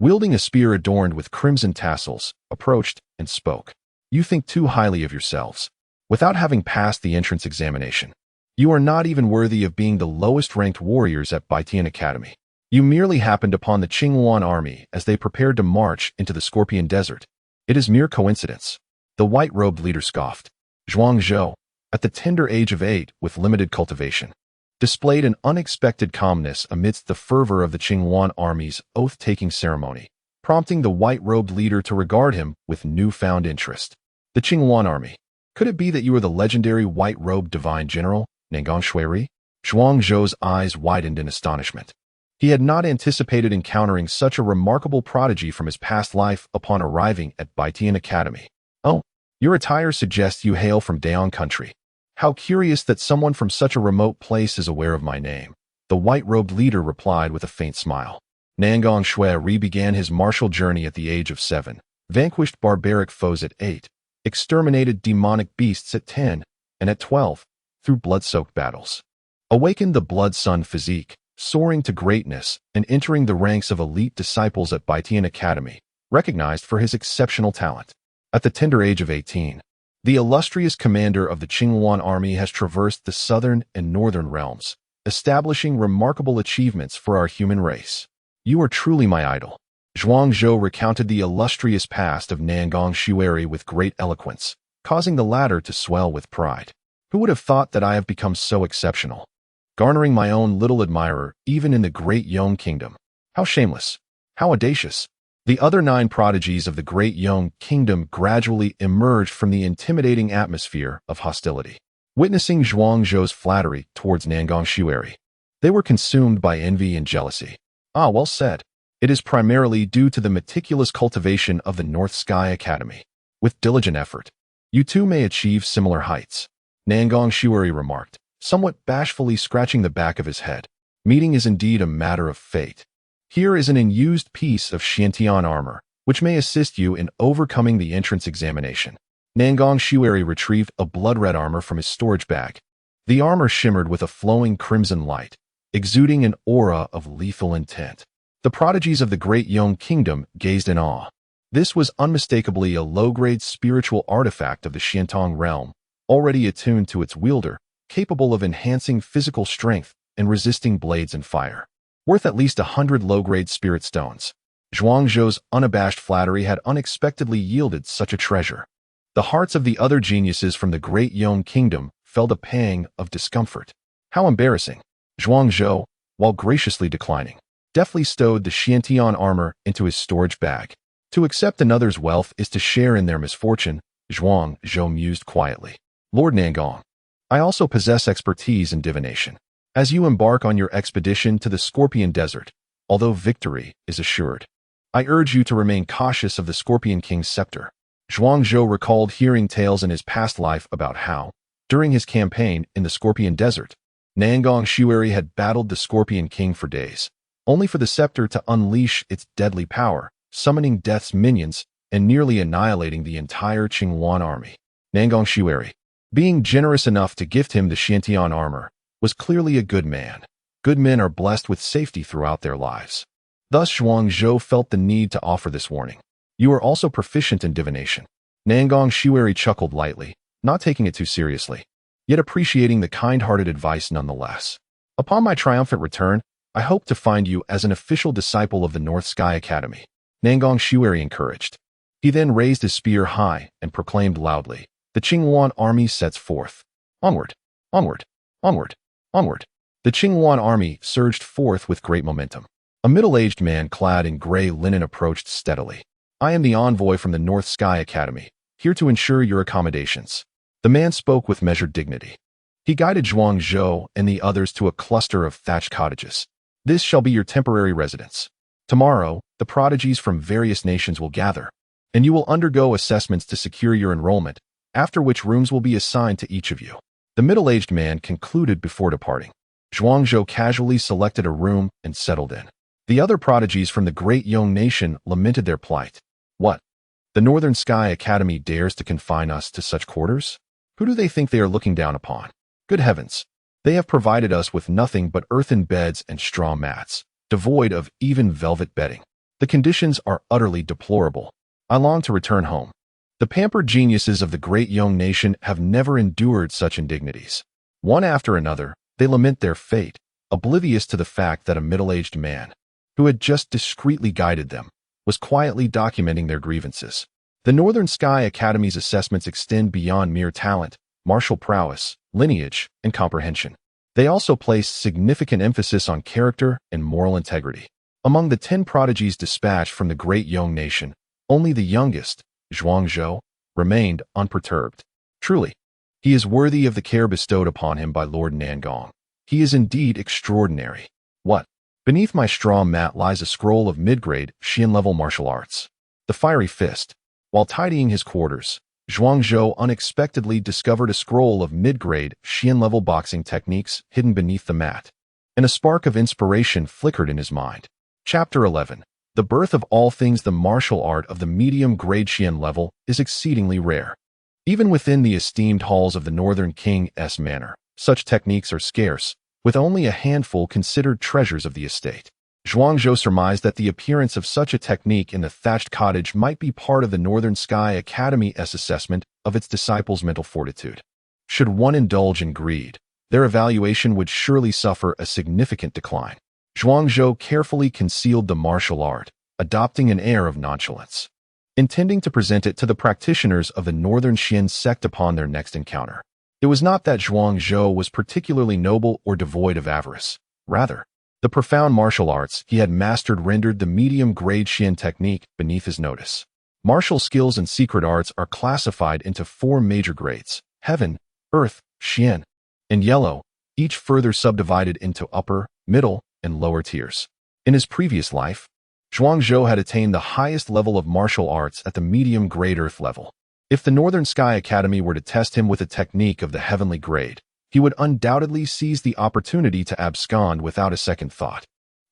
Speaker 1: wielding a spear adorned with crimson tassels, approached and spoke. "You think too highly of yourselves. Without having passed the entrance examination, you are not even worthy of being the lowest-ranked warriors at Baitian Academy. You merely happened upon the Qinghuan army as they prepared to march into the Scorpion Desert. It is mere coincidence." The white-robed leader scoffed. Zhuangzhou, at the tender age of 8 with limited cultivation, displayed an unexpected calmness amidst the fervor of the Qinghuan army's oath-taking ceremony, prompting the white-robed leader to regard him with newfound interest. "The Qinghuan army. Could it be that you are the legendary white-robed divine general, Nangong Shuiri?" Zhuangzhou's eyes widened in astonishment. He had not anticipated encountering such a remarkable prodigy from his past life upon arriving at Baitian Academy. "Oh, your attire suggests you hail from Daong country. How curious that someone from such a remote place is aware of my name," the white-robed leader replied with a faint smile. Nangong Shuiri began his martial journey at the age of 7, vanquished barbaric foes at 8, exterminated demonic beasts at 10, and at 12, through blood-soaked battles, awakened the blood sun physique, soaring to greatness and entering the ranks of elite disciples at Baitian Academy, recognized for his exceptional talent. At the tender age of 18, the illustrious commander of the Qinghuan army has traversed the southern and northern realms, establishing remarkable achievements for our human race. "You are truly my idol." Zhuangzhou recounted the illustrious past of Nangong Shuiri with great eloquence, causing the latter to swell with pride. "Who would have thought that I have become so exceptional, garnering my own little admirer even in the great Yong kingdom? How shameless! How audacious! The other 9 prodigies of the Great Yong Kingdom gradually emerged from the intimidating atmosphere of hostility. Witnessing Zhuangzhou's flattery towards Nangong Shueri, they were consumed by envy and jealousy. Ah, well said. It is primarily due to the meticulous cultivation of the North Sky Academy. With diligent effort, you too may achieve similar heights. Nangong Shueri remarked, somewhat bashfully scratching the back of his head. Meeting is indeed a matter of fate. Here is an unused piece of Xiantian armor, which may assist you in overcoming the entrance examination. Nangong Shueri retrieved a blood-red armor from his storage bag. The armor shimmered with a flowing crimson light, exuding an aura of lethal intent. The prodigies of the Great Yong Kingdom gazed in awe. This was unmistakably a low-grade spiritual artifact of the Xiantong realm, already attuned to its wielder, capable of enhancing physical strength and resisting blades and fire. Worth at least 100 low-grade spirit stones. Zhuangzhou's unabashed flattery had unexpectedly yielded such a treasure. The hearts of the other geniuses from the Great Yong Kingdom felt a pang of discomfort. How embarrassing! Zhuangzhou, while graciously declining, deftly stowed the Xiantian armor into his storage bag. To accept another's wealth is to share in their misfortune, Zhuangzhou mused quietly. Lord Nangong, I also possess expertise in divination. As you embark on your expedition to the Scorpion Desert, although victory is assured, I urge you to remain cautious of the Scorpion King's scepter. Zhuangzhou recalled hearing tales in his past life about how, during his campaign in the Scorpion Desert, Nangong Shueri had battled the Scorpion King for days, only for the scepter to unleash its deadly power, summoning death's minions and nearly annihilating the entire Qingwan army. Nangong Shueri, being generous enough to gift him the Xiantian armor, was clearly a good man. Good men are blessed with safety throughout their lives. Thus Zhuangzhou felt the need to offer this warning. You are also proficient in divination. Nangong Shueri chuckled lightly, not taking it too seriously, yet appreciating the kind-hearted advice nonetheless. Upon my triumphant return, I hope to find you as an official disciple of the North Sky Academy. Nangong Shueri encouraged. He then raised his spear high and proclaimed loudly, the Qingwan army sets forth. Onward, onward, onward, onward. The Qingwan army surged forth with great momentum. A middle-aged man clad in gray linen approached steadily. I am the envoy from the North Sky Academy, here to ensure your accommodations. The man spoke with measured dignity. He guided Zhuangzhou and the others to a cluster of thatched cottages. This shall be your temporary residence. Tomorrow, the prodigies from various nations will gather, and you will undergo assessments to secure your enrollment, after which rooms will be assigned to each of you. The middle-aged man concluded before departing. Zhuangzhou casually selected a room and settled in. The other prodigies from the Great Yong nation lamented their plight. What? The Northern Sky Academy dares to confine us to such quarters? Who do they think they are looking down upon? Good heavens! They have provided us with nothing but earthen beds and straw mats, devoid of even velvet bedding. The conditions are utterly deplorable. I long to return home. The pampered geniuses of the Great Yong nation have never endured such indignities. One after another, they lament their fate, oblivious to the fact that a middle-aged man, who had just discreetly guided them, was quietly documenting their grievances. The Northern Sky Academy's assessments extend beyond mere talent, martial prowess, lineage, and comprehension. They also place significant emphasis on character and moral integrity. Among the 10 prodigies dispatched from the Great Yong nation, only the youngest, Zhuangzhou, remained unperturbed. Truly, he is worthy of the care bestowed upon him by Lord Nangong. He is indeed extraordinary. What? Beneath my straw mat lies a scroll of mid-grade, Xian-level martial arts. The Fiery Fist. While tidying his quarters, Zhuangzhou unexpectedly discovered a scroll of mid-grade, Xian-level boxing techniques hidden beneath the mat, and a spark of inspiration flickered in his mind. Chapter 11. The birth of all things. The martial art of the medium-grade Xian level is exceedingly rare. Even within the esteemed halls of the Northern King's manor, such techniques are scarce, with only a handful considered treasures of the estate. Zhuangzhou surmised that the appearance of such a technique in the thatched cottage might be part of the Northern Sky Academy's assessment of its disciples' mental fortitude. Should one indulge in greed, their evaluation would surely suffer a significant decline. Zhuangzhou carefully concealed the martial art, adopting an air of nonchalance, intending to present it to the practitioners of the Northern Xian sect upon their next encounter. It was not that Zhuangzhou was particularly noble or devoid of avarice. Rather, The profound martial arts he had mastered rendered the medium-grade Xian technique beneath his notice. Martial skills and secret arts are classified into 4 major grades: Heaven, Earth, Xian, and Yellow, each further subdivided into upper, middle, and lower tiers. In his previous life, Zhuangzhou had attained the highest level of martial arts at the medium-grade Earth level. If the Northern Sky Academy were to test him with a technique of the heavenly grade, he would undoubtedly seize the opportunity to abscond without a second thought.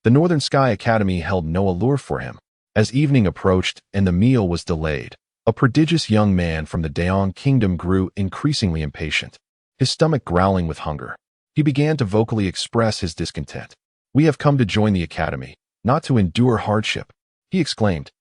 Speaker 1: The Northern Sky Academy held no allure for him. As evening approached and the meal was delayed, a prodigious young man from the Daong Kingdom grew increasingly impatient, his stomach growling with hunger. He began to vocally express his discontent. "We have come to join the academy, not to endure hardship," he exclaimed.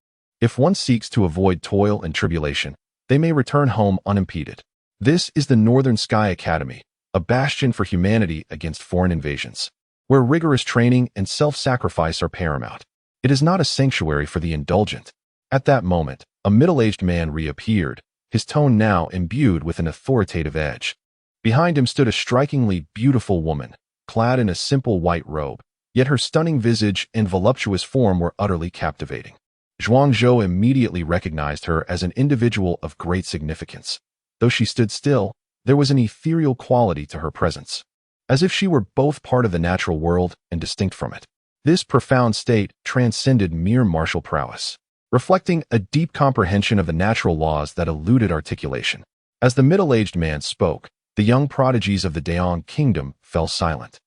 Speaker 1: "If one seeks to avoid toil and tribulation, they may return home unimpeded. This is the Northern Sky Academy, a bastion for humanity against foreign invasions, where rigorous training and self-sacrifice are paramount. It is not a sanctuary for the indulgent." At that moment, a middle-aged man reappeared, his tone now imbued with an authoritative edge. Behind him stood a strikingly beautiful woman, clad in a simple white robe, yet her stunning visage and voluptuous form were utterly captivating. Zhuangzhou immediately recognized her as an individual of great significance. Though she stood still, there was an ethereal quality to her presence, as if she were both part of the natural world and distinct from it. This profound state transcended mere martial prowess, reflecting a deep comprehension of the natural laws that eluded articulation. As the middle-aged man spoke, the young prodigies of the Daong Kingdom fell silent,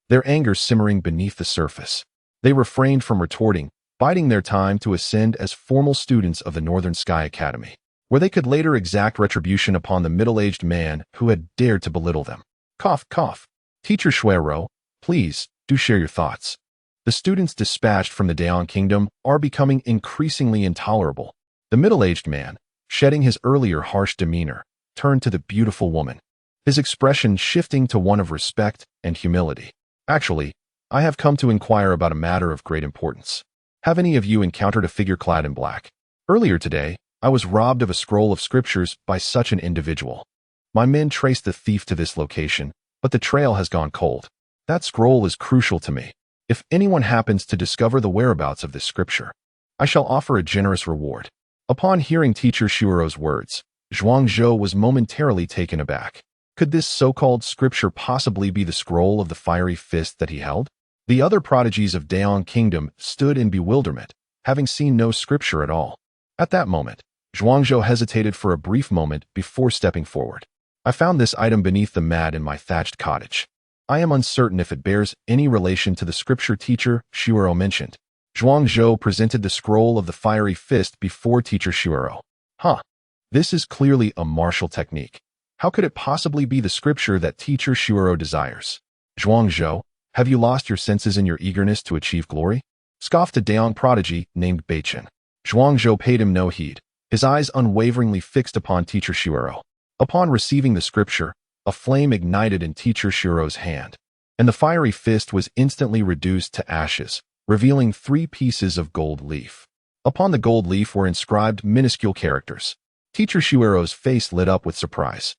Speaker 1: their anger simmering beneath the surface. They refrained from retorting, biding their time to ascend as formal students of the Northern Sky Academy, where they could later exact retribution upon the middle-aged man who had dared to belittle them. Cough, cough. Teacher Shuero, please, do share your thoughts. The students dispatched from the Daong Kingdom are becoming increasingly intolerable. The middle-aged man, shedding his earlier harsh demeanor, turned to the beautiful woman, his expression shifting to one of respect and humility. "Actually, I have come to inquire about a matter of great importance. Have any of you encountered a figure clad in black? Earlier today, I was robbed of a scroll of scriptures by such an individual. My men traced the thief to this location, but the trail has gone cold. That scroll is crucial to me. If anyone happens to discover the whereabouts of this scripture, I shall offer a generous reward." Upon hearing Teacher Shuero's words, Zhuangzhou was momentarily taken aback. Could this so-called scripture possibly be the scroll of the fiery fist that he held? The other prodigies of Daong Kingdom stood in bewilderment, having seen no scripture at all. At that moment, Zhuangzhou hesitated for a brief moment before stepping forward. "I found this item beneath the mat in my thatched cottage. I am uncertain if it bears any relation to the scripture Teacher Shuero mentioned." Zhuangzhou presented the scroll of the fiery fist before Teacher Shuero. "Huh. This is clearly a martial technique. How could it possibly be the scripture that Teacher Shuero desires? Zhuangzhou, have you lost your senses in your eagerness to achieve glory?" scoffed a Daong prodigy named Beichen. Zhuangzhou paid him no heed, his eyes unwaveringly fixed upon Teacher Shuero. Upon receiving the scripture, a flame ignited in Teacher Shuero's hand, and the fiery fist was instantly reduced to ashes, revealing 3 pieces of gold leaf. Upon the gold leaf were inscribed minuscule characters. Teacher Shuero's face lit up with surprise.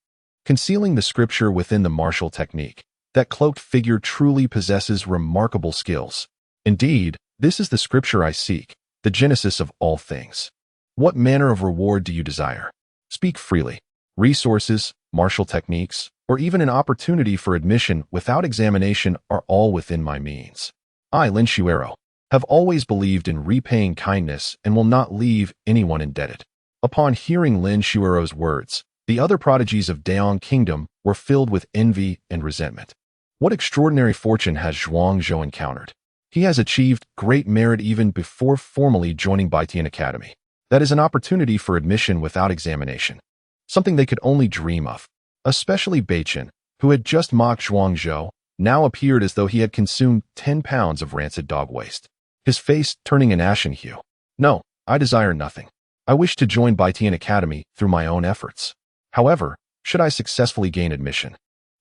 Speaker 1: Concealing the scripture within the martial technique, that cloaked figure truly possesses remarkable skills. "Indeed, this is the scripture I seek, the genesis of all things. What manner of reward do you desire? Speak freely. Resources, martial techniques, or even an opportunity for admission without examination are all within my means. I, Lin Shuero, have always believed in repaying kindness and will not leave anyone indebted." Upon hearing Lin Shuero's words, the other prodigies of Daong Kingdom were filled with envy and resentment. What extraordinary fortune has Zhuangzhou encountered? He has achieved great merit even before formally joining Baitian Academy. That is an opportunity for admission without examination, something they could only dream of. Especially Beichen, who had just mocked Zhuangzhou, now appeared as though he had consumed 10 pounds of rancid dog waste, his face turning an ashen hue. "No, I desire nothing. I wish to join Baitian Academy through my own efforts. However, should I successfully gain admission,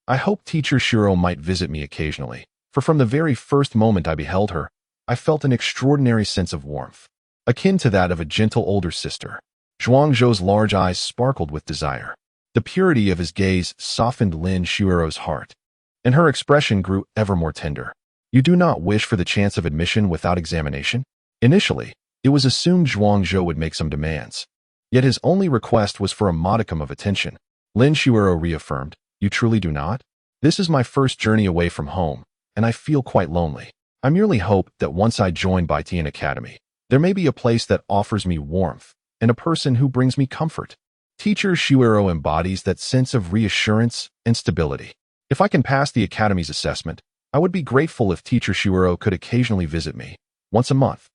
Speaker 1: I hope Teacher Shuero might visit me occasionally, for from the very first moment I beheld her, I felt an extraordinary sense of warmth, akin to that of a gentle older sister." Zhuangzhou's large eyes sparkled with desire. The purity of his gaze softened Lin Shuero's heart, and her expression grew ever more tender. You do not wish for the chance of admission without examination? Initially, it was assumed Zhuangzhou would make some demands. Yet his only request was for a modicum of attention. Lin Shuero reaffirmed, "You truly do not? This is my first journey away from home, and I feel quite lonely. I merely hope that once I join Baitian Academy, there may be a place that offers me warmth and a person who brings me comfort." Teacher Shuero embodies that sense of reassurance and stability. If I can pass the Academy's assessment, I would be grateful if Teacher Shuero could occasionally visit me, once a month.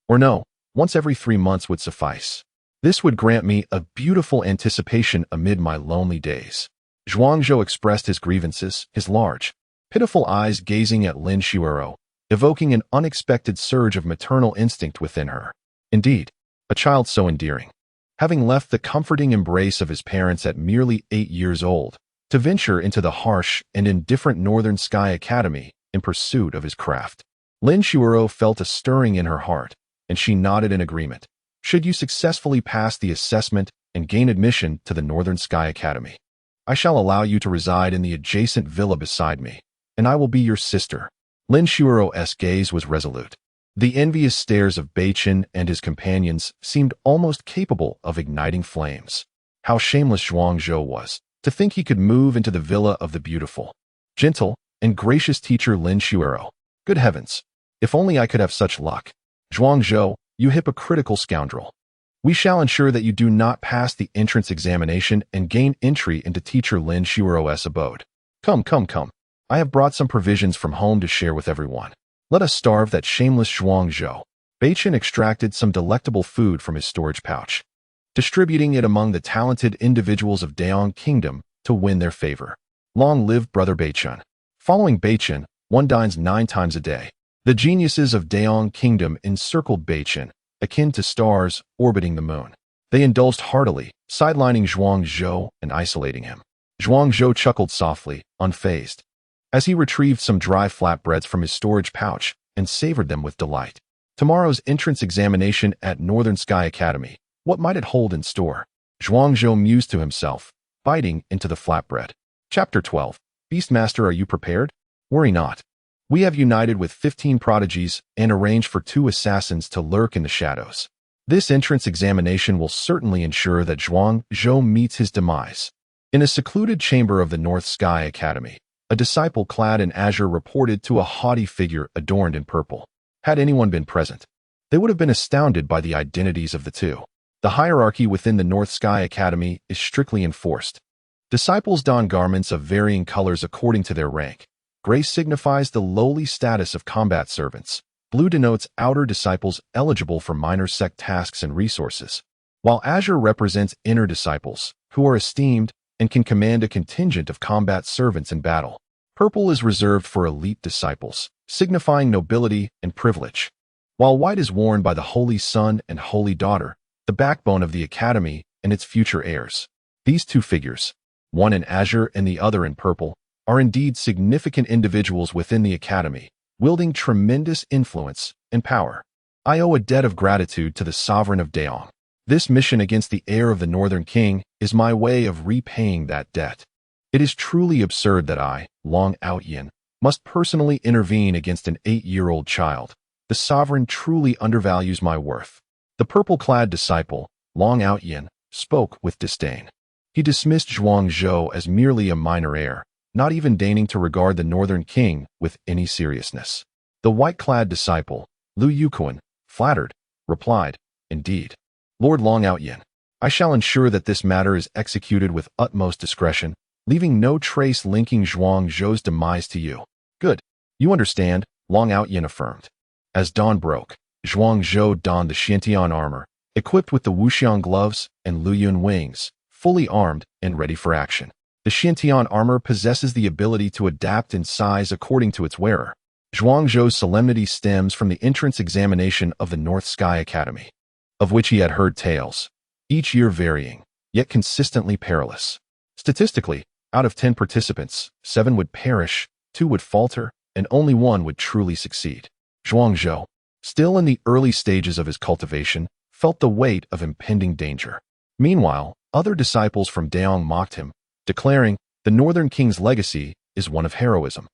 Speaker 1: Or no, once every 3 months would suffice. This would grant me a beautiful anticipation amid my lonely days. Zhuangzhou expressed his grievances, his large, pitiful eyes gazing at Lin Shuero, evoking an unexpected surge of maternal instinct within her. Indeed, a child so endearing. Having left the comforting embrace of his parents at merely 8 years old, to venture into the harsh and indifferent Northern Sky Academy in pursuit of his craft. Lin Shuero felt a stirring in her heart, and she nodded in agreement. Should you successfully pass the assessment and gain admission to the Northern Sky Academy, I shall allow you to reside in the adjacent villa beside me, and I will be your sister. Lin Shuero's gaze was resolute. The envious stares of Beichen and his companions seemed almost capable of igniting flames. How shameless Zhuangzhou was, to think he could move into the villa of the beautiful, gentle, and gracious teacher Lin Shuero. Good heavens! If only I could have such luck. Zhuangzhou, you hypocritical scoundrel. We shall ensure that you do not pass the entrance examination and gain entry into teacher Lin Shuero's abode. Come, come, come. I have brought some provisions from home to share with everyone. Let us starve that shameless Zhuangzhou. Beichen extracted some delectable food from his storage pouch, distributing it among the talented individuals of Daong Kingdom to win their favor. Long live Brother Beichen. Following Beichen, one dines 9 times a day. The geniuses of Daong Kingdom encircled Beichen, akin to stars orbiting the moon. They indulged heartily, sidelining Zhuangzhou and isolating him. Zhuangzhou chuckled softly, unfazed, as he retrieved some dry flatbreads from his storage pouch and savored them with delight. Tomorrow's entrance examination at Northern Sky Academy. What might it hold in store? Zhuangzhou mused to himself, biting into the flatbread. Chapter 12. Beastmaster, are you prepared? Worry not. We have united with 15 prodigies and arranged for 2 assassins to lurk in the shadows. This entrance examination will certainly ensure that Zhuangzhou meets his demise. In a secluded chamber of the North Sky Academy, a disciple clad in azure reported to a haughty figure adorned in purple. Had anyone been present, they would have been astounded by the identities of the two. The hierarchy within the North Sky Academy is strictly enforced. Disciples don garments of varying colors according to their rank. Gray signifies the lowly status of combat servants. Blue denotes outer disciples eligible for minor sect tasks and resources, while azure represents inner disciples, who are esteemed and can command a contingent of combat servants in battle. Purple is reserved for elite disciples, signifying nobility and privilege, while white is worn by the Holy Son and Holy Daughter, the backbone of the Academy and its future heirs. These 2 figures, one in azure and the other in purple, are indeed significant individuals within the Academy, wielding tremendous influence and power. I owe a debt of gratitude to the Sovereign of Daong. This mission against the heir of the Northern King is my way of repaying that debt. It is truly absurd that I, Long Outyin, must personally intervene against an 8-year-old child. The Sovereign truly undervalues my worth. The purple-clad disciple, Long Outyin, spoke with disdain. He dismissed Zhuangzhou as merely a minor heir, not even deigning to regard the Northern King with any seriousness. The white-clad disciple, Lu Yuquan, flattered, replied, "Indeed, Lord Long Outyin, I shall ensure that this matter is executed with utmost discretion, leaving no trace linking Zhuangzhou's demise to you." "Good. You understand," Long Outyin affirmed. As dawn broke, Zhuangzhou donned the Xiantian armor, equipped with the Wuxian gloves and Luyun wings, fully armed and ready for action. The Xiantian armor possesses the ability to adapt in size according to its wearer. Zhuangzhou's solemnity stems from the entrance examination of the North Sky Academy, of which he had heard tales, each year varying, yet consistently perilous. Statistically, out of 10 participants, 7 would perish, 2 would falter, and only 1 would truly succeed. Zhuangzhou, still in the early stages of his cultivation, felt the weight of impending danger. Meanwhile, other disciples from Daong mocked him, declaring, "The Northern King's legacy is one of heroism."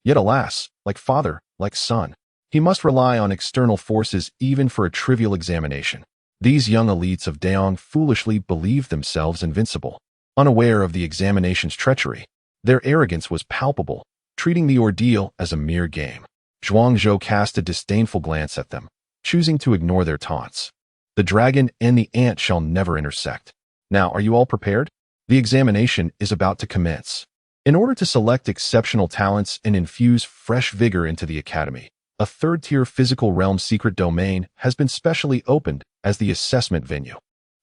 Speaker 1: Yet alas, like father, like sun. He must rely on external forces even for a trivial examination. These young elites of Daong foolishly believed themselves invincible. Unaware of the examination's treachery, their arrogance was palpable, treating the ordeal as a mere game. Zhuangzhou cast a disdainful glance at them, choosing to ignore their taunts. The dragon and the ant shall never intersect. Now, are you all prepared? The examination is about to commence. In order to select exceptional talents and infuse fresh vigor into the academy, a third-tier physical realm secret domain has been specially opened as the assessment venue.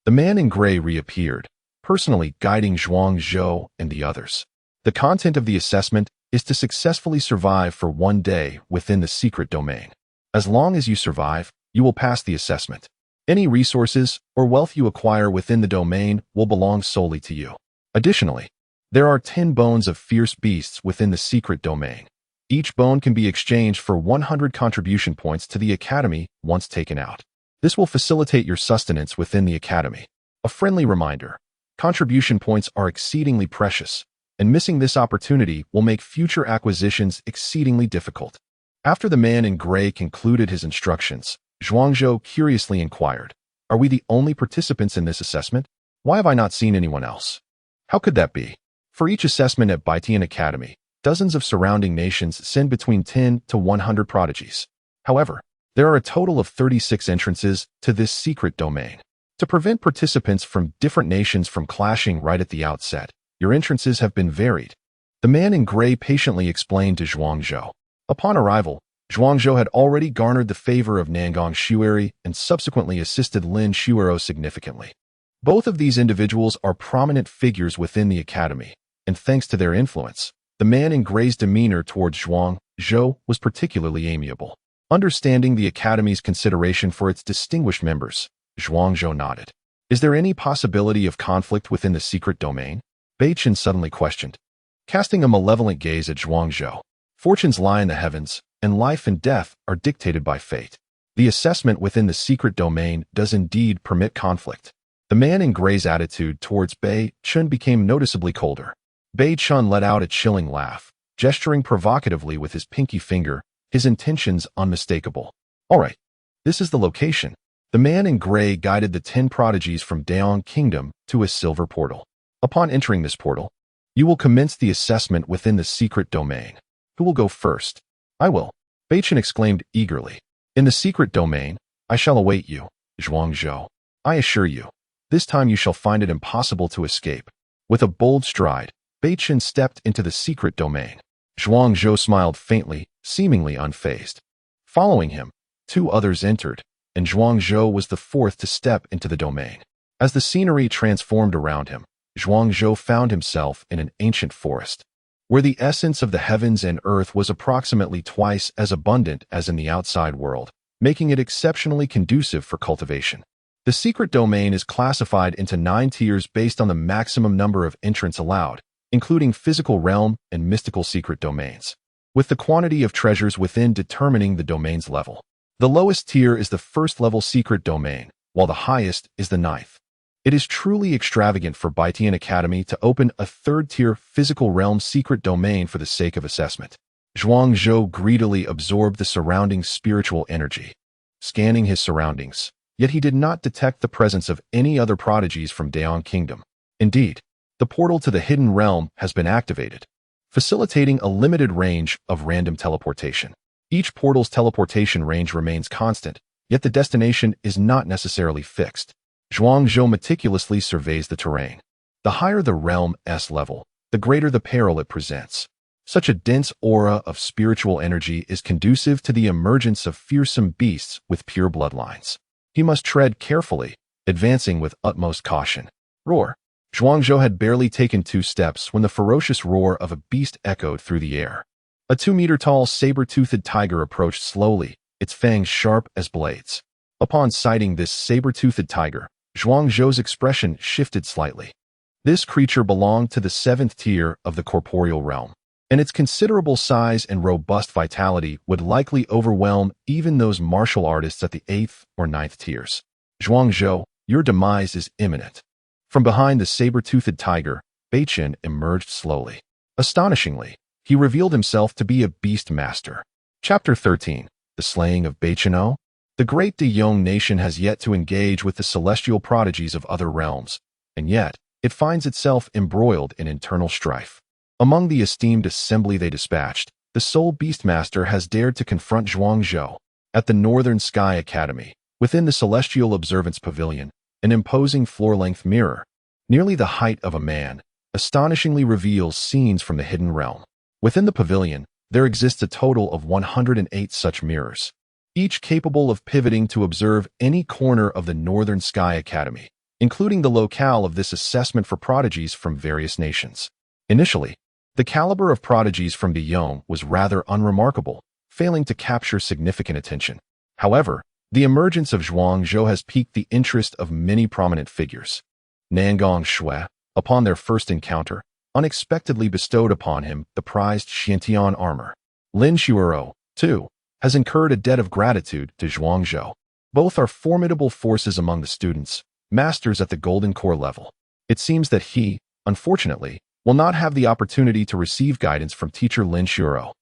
Speaker 1: The man in gray reappeared, personally guiding Zhuangzhou and the others. The content of the assessment is to successfully survive for 1 day within the secret domain. As long as you survive, you will pass the assessment. Any resources or wealth you acquire within the domain will belong solely to you. Additionally, there are 10 bones of fierce beasts within the secret domain. Each bone can be exchanged for 100 contribution points to the academy once taken out. This will facilitate your sustenance within the academy. A friendly reminder, contribution points are exceedingly precious, and missing this opportunity will make future acquisitions exceedingly difficult. After the man in gray concluded his instructions, Zhuangzhou curiously inquired, "Are we the only participants in this assessment? Why have I not seen anyone else?" How could that be? For each assessment at Baitian Academy, dozens of surrounding nations send between 10 to 100 prodigies. However, there are a total of 36 entrances to this secret domain. To prevent participants from different nations from clashing right at the outset, your entrances have been varied. The man in gray patiently explained to Zhuangzhou. Upon arrival, Zhuangzhou had already garnered the favor of Nangong Shueri and subsequently assisted Lin Shuero significantly. Both of these individuals are prominent figures within the academy, and thanks to their influence, the man in gray's demeanor towards Zhuangzhou was particularly amiable. Understanding the academy's consideration for its distinguished members, Zhuangzhou nodded. "Is there any possibility of conflict within the secret domain?" Beichen suddenly questioned. Casting a malevolent gaze at Zhuangzhou, "Fortunes lie in the heavens, and life and death are dictated by fate. The assessment within the secret domain does indeed permit conflict." The man in gray's attitude towards Bei Chun became noticeably colder. Bei Chun let out a chilling laugh, gesturing provocatively with his pinky finger, his intentions unmistakable. "All right, this is the location." The man in gray guided the 10 prodigies from Daong Kingdom to a silver portal. Upon entering this portal, you will commence the assessment within the secret domain. Who will go first? "I will," Beichen exclaimed eagerly. "In the secret domain, I shall await you, Zhuangzhou. I assure you, this time you shall find it impossible to escape." With a bold stride, Beichen stepped into the secret domain. Zhuangzhou smiled faintly, seemingly unfazed. Following him, 2 others entered, and Zhuangzhou was the 4th to step into the domain. As the scenery transformed around him, Zhuangzhou found himself in an ancient forest, where the essence of the heavens and earth was approximately twice as abundant as in the outside world, making it exceptionally conducive for cultivation. The secret domain is classified into 9 tiers based on the maximum number of entrants allowed, including physical realm and mystical secret domains, with the quantity of treasures within determining the domain's level. The lowest tier is the 1st level secret domain, while the highest is the 9th. It is truly extravagant for Baitian Academy to open a 3rd-tier physical realm secret domain for the sake of assessment. Zhuangzhou greedily absorbed the surrounding spiritual energy, scanning his surroundings, yet he did not detect the presence of any other prodigies from Daong Kingdom. Indeed, the portal to the hidden realm has been activated, facilitating a limited range of random teleportation. Each portal's teleportation range remains constant, yet the destination is not necessarily fixed. Zhuangzhou meticulously surveys the terrain. The higher the realm's level, the greater the peril it presents. Such a dense aura of spiritual energy is conducive to the emergence of fearsome beasts with pure bloodlines. He must tread carefully, advancing with utmost caution. Roar! Zhuangzhou had barely taken 2 steps when the ferocious roar of a beast echoed through the air. A 2-meter-tall saber-toothed tiger approached slowly, its fangs sharp as blades. Upon sighting this saber-toothed tiger, Zhuangzhou's expression shifted slightly. This creature belonged to the 7th tier of the corporeal realm, and its considerable size and robust vitality would likely overwhelm even those martial artists at the 8th or 9th tiers. "Zhuangzhou, your demise is imminent." From behind the saber-toothed tiger, Beichen emerged slowly. Astonishingly, he revealed himself to be a beast master. Chapter 13. The Slaying of Beichino. The great De Yong nation has yet to engage with the celestial prodigies of other realms, and yet it finds itself embroiled in internal strife. Among the esteemed assembly they dispatched, the sole Beastmaster has dared to confront Zhuangzhou. At the Northern Sky Academy, within the Celestial Observance Pavilion, an imposing floor-length mirror, nearly the height of a man, astonishingly reveals scenes from the hidden realm. Within the pavilion, there exists a total of 108 such mirrors, each capable of pivoting to observe any corner of the Northern Sky Academy, including the locale of this assessment for prodigies from various nations. Initially, the caliber of prodigies from De Yong was rather unremarkable, failing to capture significant attention. However, the emergence of Zhuangzhou has piqued the interest of many prominent figures. Nangong Shui, upon their first encounter, unexpectedly bestowed upon him the prized Xiantian armor. Lin Shuero, too, has incurred a debt of gratitude to Zhuangzhou. Both are formidable forces among the students, masters at the Golden Core level. It seems that he, unfortunately, will not have the opportunity to receive guidance from teacher Lin Shuero.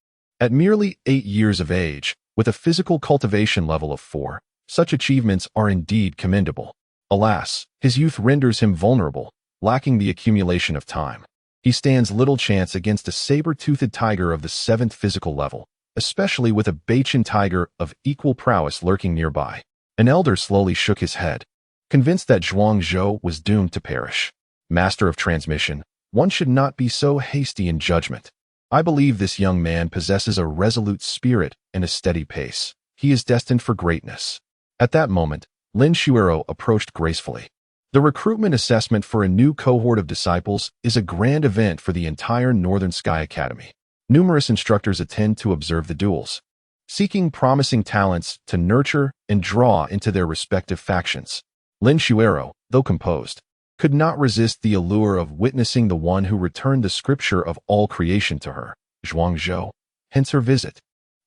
Speaker 1: At merely 8 years of age, with a physical cultivation level of 4, such achievements are indeed commendable. Alas, his youth renders him vulnerable, lacking the accumulation of time. He stands little chance against a saber-toothed tiger of the 7th physical level, especially with a Beichen tiger of equal prowess lurking nearby. An elder slowly shook his head, convinced that Zhuangzhou was doomed to perish. Master of transmission, one should not be so hasty in judgment. I believe this young man possesses a resolute spirit and a steady pace. He is destined for greatness. At that moment, Lin Shuero approached gracefully. The recruitment assessment for a new cohort of disciples is a grand event for the entire Northern Sky Academy. Numerous instructors attend to observe the duels, seeking promising talents to nurture and draw into their respective factions. Lin Shuero, though composed, could not resist the allure of witnessing the one who returned the scripture of all creation to her, Zhuangzhou, hence her visit.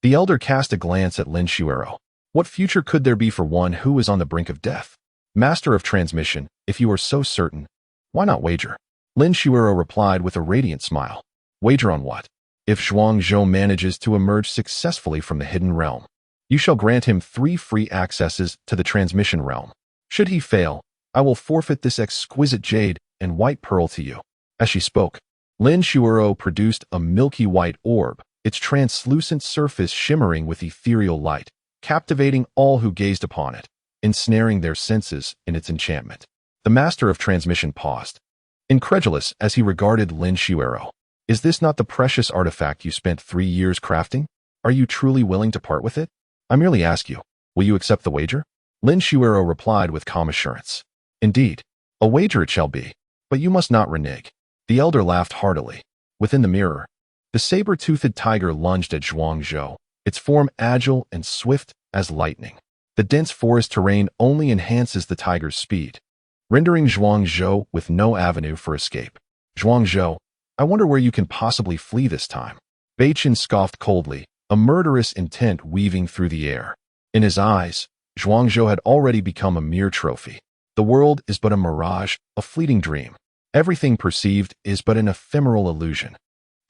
Speaker 1: The elder cast a glance at Lin Shuero. What future could there be for one who is on the brink of death? Master of transmission, if you are so certain, why not wager? Lin Shuero replied with a radiant smile. Wager on what? If Zhuangzhou manages to emerge successfully from the hidden realm, you shall grant him 3 free accesses to the transmission realm. Should he fail, I will forfeit this exquisite jade and white pearl to you. As she spoke, Lin Shuero produced a milky white orb, its translucent surface shimmering with ethereal light, captivating all who gazed upon it, ensnaring their senses in its enchantment. The master of transmission paused, incredulous as he regarded Lin Shuero. Is this not the precious artifact you spent 3 years crafting? Are you truly willing to part with it? I merely ask you, will you accept the wager? Lin Shuero replied with calm assurance. Indeed, a wager it shall be, but you must not renege. The elder laughed heartily. Within the mirror, the saber-toothed tiger lunged at Zhuangzhou, its form agile and swift as lightning. The dense forest terrain only enhances the tiger's speed, rendering Zhuangzhou with no avenue for escape. Zhuangzhou, I wonder where you can possibly flee this time. Beichen scoffed coldly, a murderous intent weaving through the air. In his eyes, Zhuangzhou had already become a mere trophy. The world is but a mirage, a fleeting dream. Everything perceived is but an ephemeral illusion.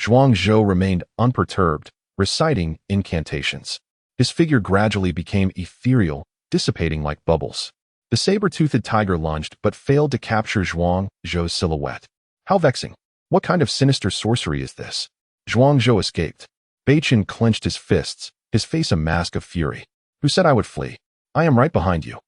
Speaker 1: Zhuangzhou remained unperturbed, reciting incantations. His figure gradually became ethereal, dissipating like bubbles. The saber-toothed tiger lunged but failed to capture Zhuangzhou's silhouette. How vexing! What kind of sinister sorcery is this? Zhuangzhou escaped. Beichen clenched his fists, his face a mask of fury. Who said I would flee? I am right behind you.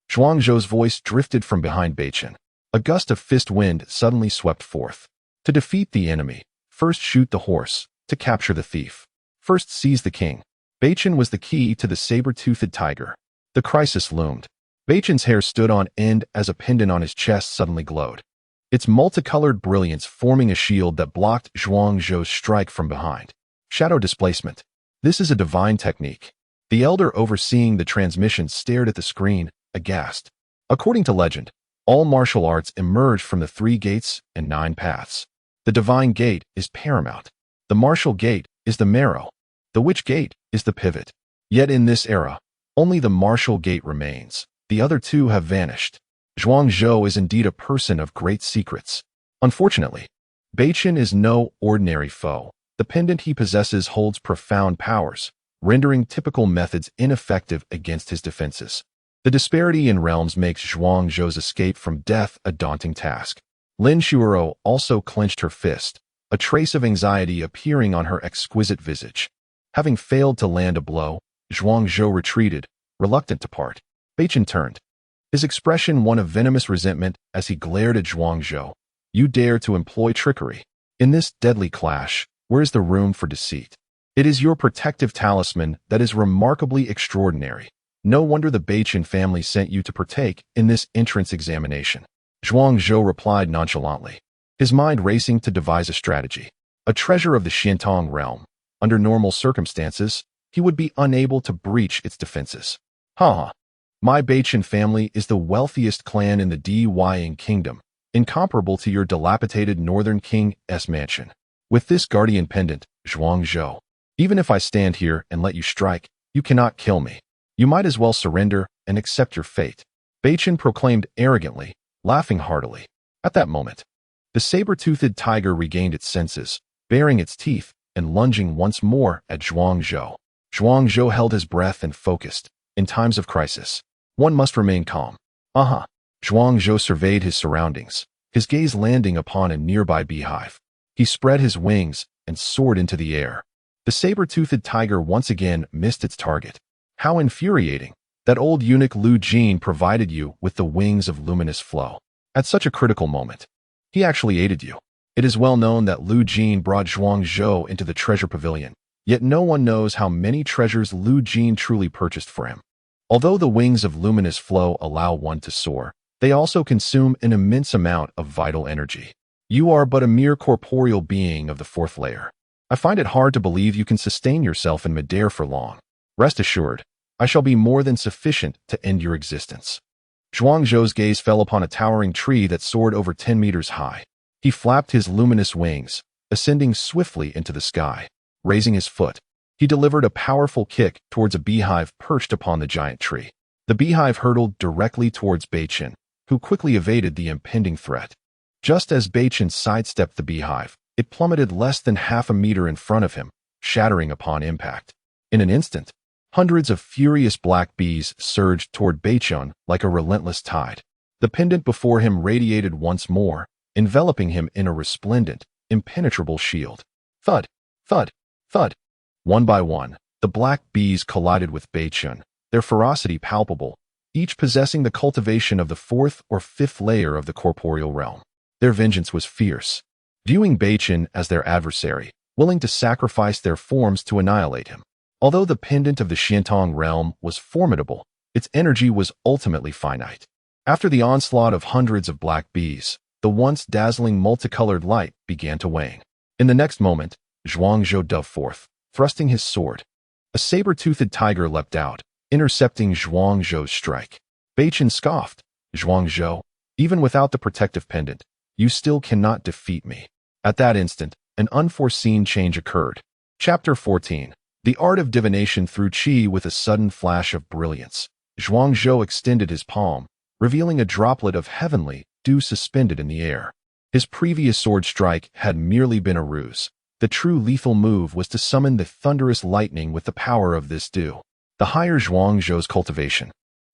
Speaker 1: Zhuangzhou's voice drifted from behind Beichen. A gust of fist wind suddenly swept forth. To defeat the enemy, first shoot the horse. To capture the thief, first seize the king. Beichen was the key to the saber-toothed tiger. The crisis loomed. Beichen's hair stood on end as a pendant on his chest suddenly glowed, its multicolored brilliance forming a shield that blocked Zhuangzhou's strike from behind. Shadow displacement. This is a divine technique. The elder overseeing the transmission stared at the screen, aghast. According to legend, all martial arts emerge from the 3 gates and 9 paths. The divine gate is paramount. The martial gate is the marrow. The witch gate is the pivot. Yet in this era, only the martial gate remains. The other 2 have vanished. Zhuangzhou is indeed a person of great secrets. Unfortunately, Beichen is no ordinary foe. The pendant he possesses holds profound powers, rendering typical methods ineffective against his defenses. The disparity in realms makes Zhuang Zhou's escape from death a daunting task. Lin Shuoro also clenched her fist, a trace of anxiety appearing on her exquisite visage. Having failed to land a blow, Zhuang Zhou retreated, reluctant to part. Beichen turned, his expression one of venomous resentment as he glared at Zhuang Zhou. You dare to employ trickery. In this deadly clash, where is the room for deceit? It is your protective talisman that is remarkably extraordinary. No wonder the Beichen family sent you to partake in this entrance examination. Zhuang Zhou replied nonchalantly, his mind racing to devise a strategy. A treasure of the Xiantong realm. Under normal circumstances, he would be unable to breach its defenses. My Beichen family is the wealthiest clan in the Dying Kingdom, incomparable to your dilapidated Northern King's mansion. With this guardian pendant, Zhuang Zhou, even if I stand here and let you strike, you cannot kill me. You might as well surrender and accept your fate. Beichen proclaimed arrogantly, laughing heartily. At that moment, the saber-toothed tiger regained its senses, baring its teeth and lunging once more at Zhuang Zhou. Zhuang Zhou held his breath and focused. In times of crisis, one must remain calm. Zhuang Zhou surveyed his surroundings, his gaze landing upon a nearby beehive. He spread his wings and soared into the air. The saber-toothed tiger once again missed its target. How infuriating! That old eunuch Lu Jin provided you with the wings of luminous flow. At such a critical moment, he actually aided you. It is well known that Lu Jin brought Zhuang Zhou into the treasure pavilion, yet no one knows how many treasures Lu Jin truly purchased for him. Although the wings of luminous flow allow one to soar, they also consume an immense amount of vital energy. You are but a mere corporeal being of the fourth layer. I find it hard to believe you can sustain yourself in midair for long. Rest assured, I shall be more than sufficient to end your existence. Zhuang Zhou's gaze fell upon a towering tree that soared over 10 meters high. He flapped his luminous wings, ascending swiftly into the sky. Raising his foot, he delivered a powerful kick towards a beehive perched upon the giant tree. The beehive hurtled directly towards Beichen, who quickly evaded the impending threat. Just as Beichen sidestepped the beehive, it plummeted less than half a meter in front of him, shattering upon impact. In an instant, hundreds of furious black bees surged toward Beichen like a relentless tide. The pendant before him radiated once more, enveloping him in a resplendent, impenetrable shield. Thud, thud, thud. One by one, the black bees collided with Beichen, their ferocity palpable, each possessing the cultivation of the fourth or fifth layer of the corporeal realm. Their vengeance was fierce, viewing Beichen as their adversary, willing to sacrifice their forms to annihilate him. Although the pendant of the Xiantong realm was formidable, its energy was ultimately finite. After the onslaught of hundreds of black bees, the once dazzling multicolored light began to wane. In the next moment, Zhuang Zhou dove forth, thrusting his sword. A saber-toothed tiger leapt out, intercepting Zhuang Zhou's strike. Beichen scoffed, Zhuang Zhou, even without the protective pendant, you still cannot defeat me. At that instant, an unforeseen change occurred. Chapter 14. The Art of Divination through Qi. With a sudden flash of brilliance, Zhuang Zhou extended his palm, revealing a droplet of heavenly dew suspended in the air. His previous sword strike had merely been a ruse. The true lethal move was to summon the thunderous lightning with the power of this dew. The higher Zhuang Zhou's cultivation,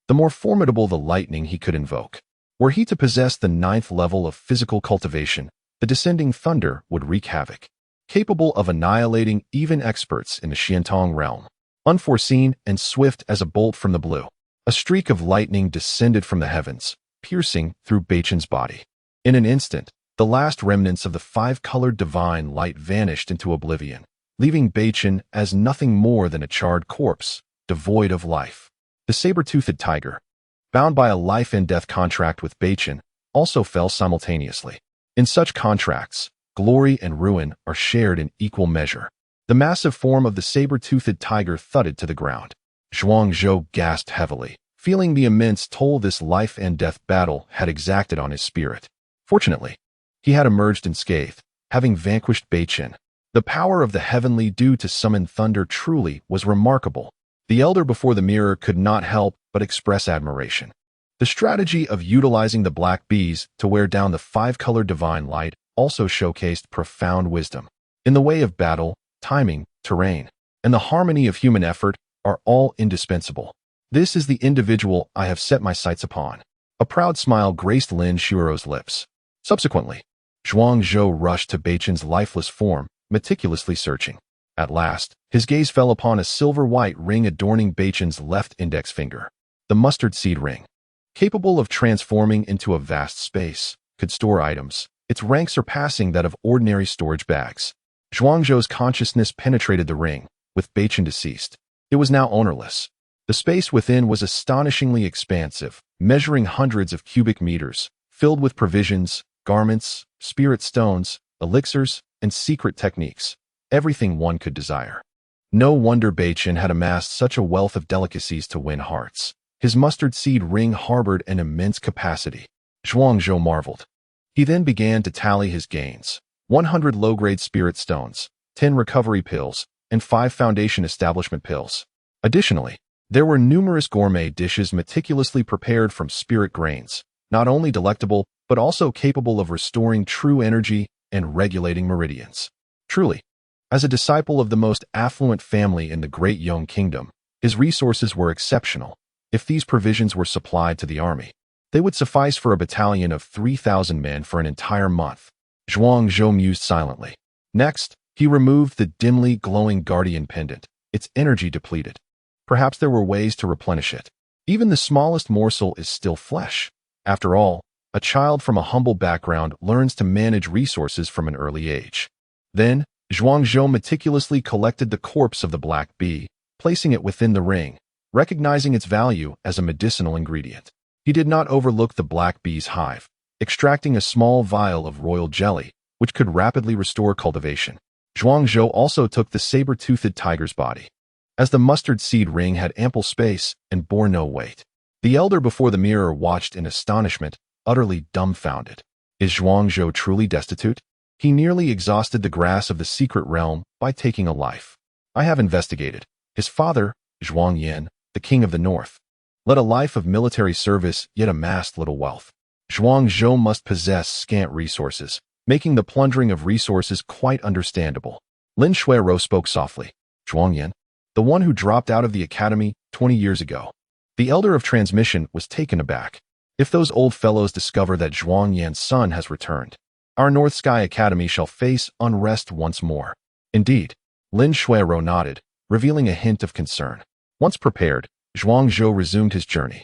Speaker 1: the more formidable the lightning he could invoke. Were he to possess the 9th level of physical cultivation, the descending thunder would wreak havoc, capable of annihilating even experts in the Xiantong realm. Unforeseen and swift as a bolt from the blue, a streak of lightning descended from the heavens, piercing through Beichen's body. In an instant, the last remnants of the 5-colored divine light vanished into oblivion, leaving Beichen as nothing more than a charred corpse, devoid of life. The saber-toothed tiger, bound by a life-and-death contract with Beichen, also fell simultaneously. In such contracts, glory and ruin are shared in equal measure. The massive form of the saber-toothed tiger thudded to the ground. Zhuang Zhou gasped heavily, feeling the immense toll this life-and-death battle had exacted on his spirit. Fortunately, he had emerged unscathed, having vanquished Beichen. The power of the heavenly dew to summon thunder truly was remarkable. The elder before the mirror could not help but express admiration. The strategy of utilizing the black bees to wear down the 5-colored divine light also showcased profound wisdom. In the way of battle, timing, terrain, and the harmony of human effort are all indispensable. This is the individual I have set my sights upon. A proud smile graced Lin Shuo's lips. Subsequently, Zhuang Zhou rushed to Beichen's lifeless form, meticulously searching. At last, his gaze fell upon a silver-white ring adorning Beichen's left index finger. The mustard seed ring, capable of transforming into a vast space, could store items, its rank surpassing that of ordinary storage bags. Zhuang Zhou's consciousness penetrated the ring, with Beichen deceased. It was now ownerless. The space within was astonishingly expansive, measuring hundreds of cubic meters, filled with provisions, garments, spirit stones, elixirs, and secret techniques. Everything one could desire. No wonder Beichen had amassed such a wealth of delicacies to win hearts. His mustard seed ring harbored an immense capacity. Zhuang Zhou marveled. He then began to tally his gains. 100 low-grade spirit stones, 10 recovery pills, and 5 foundation establishment pills. Additionally, there were numerous gourmet dishes meticulously prepared from spirit grains, not only delectable, but also capable of restoring true energy and regulating meridians. Truly, as a disciple of the most affluent family in the Great Yong Kingdom, his resources were exceptional. If these provisions were supplied to the army, they would suffice for a battalion of 3,000 men for an entire month. Zhuang Zhou mused silently. Next, he removed the dimly glowing guardian pendant, its energy depleted. Perhaps there were ways to replenish it. Even the smallest morsel is still flesh. After all, a child from a humble background learns to manage resources from an early age. Then, Zhuang Zhou meticulously collected the corpse of the black bee, placing it within the ring, recognizing its value as a medicinal ingredient. He did not overlook the black bee's hive, extracting a small vial of royal jelly, which could rapidly restore cultivation. Zhuang Zhou also took the saber-toothed tiger's body. As the mustard seed ring had ample space and bore no weight, the elder before the mirror watched in astonishment, utterly dumbfounded. Is Zhuang Zhou truly destitute? He nearly exhausted the grass of the secret realm by taking a life. I have investigated. His father, Zhuang Yan, the king of the north, led a life of military service yet amassed little wealth. Zhuang Zhou must possess scant resources, making the plundering of resources quite understandable. Lin Shuo spoke softly. Zhuang Yan, the one who dropped out of the academy 20 years ago. The elder of transmission was taken aback. If those old fellows discover that Zhuang Yan's son has returned, our North Sky Academy shall face unrest once more. Indeed, Lin Shuo nodded, revealing a hint of concern. Once prepared, Zhuang Zhou resumed his journey.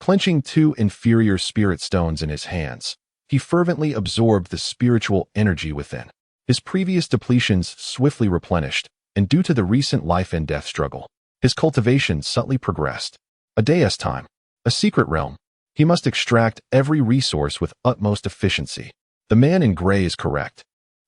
Speaker 1: Clenching 2 inferior spirit stones in his hands, he fervently absorbed the spiritual energy within. His previous depletions swiftly replenished, and due to the recent life and death struggle, his cultivation subtly progressed. A day's time, a secret realm. He must extract every resource with utmost efficiency. The man in gray is correct.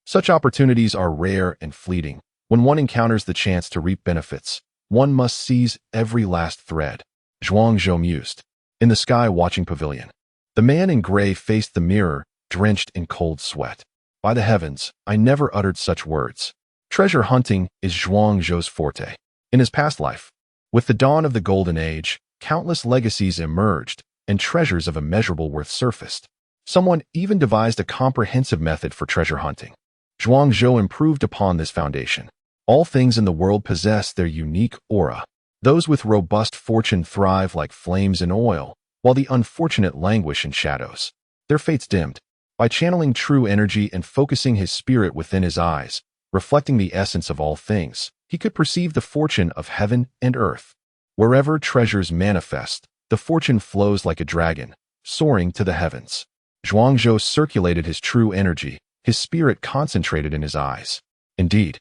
Speaker 1: Such opportunities are rare and fleeting. When one encounters the chance to reap benefits, one must seize every last thread. Zhuang Zhou mused. In the sky watching pavilion, the man in gray faced the mirror, drenched in cold sweat. By the heavens, I never uttered such words. Treasure hunting is Zhuang Zhou's forte. In his past life, with the dawn of the Golden Age, countless legacies emerged, and treasures of immeasurable worth surfaced. Someone even devised a comprehensive method for treasure hunting. Zhuang Zhou improved upon this foundation. All things in the world possess their unique aura. Those with robust fortune thrive like flames in oil, while the unfortunate languish in shadows. Their fates dimmed. By channeling true energy and focusing his spirit within his eyes, reflecting the essence of all things, he could perceive the fortune of heaven and earth. Wherever treasures manifest, the fortune flows like a dragon, soaring to the heavens. Zhuang Zhou circulated his true energy, his spirit concentrated in his eyes. Indeed,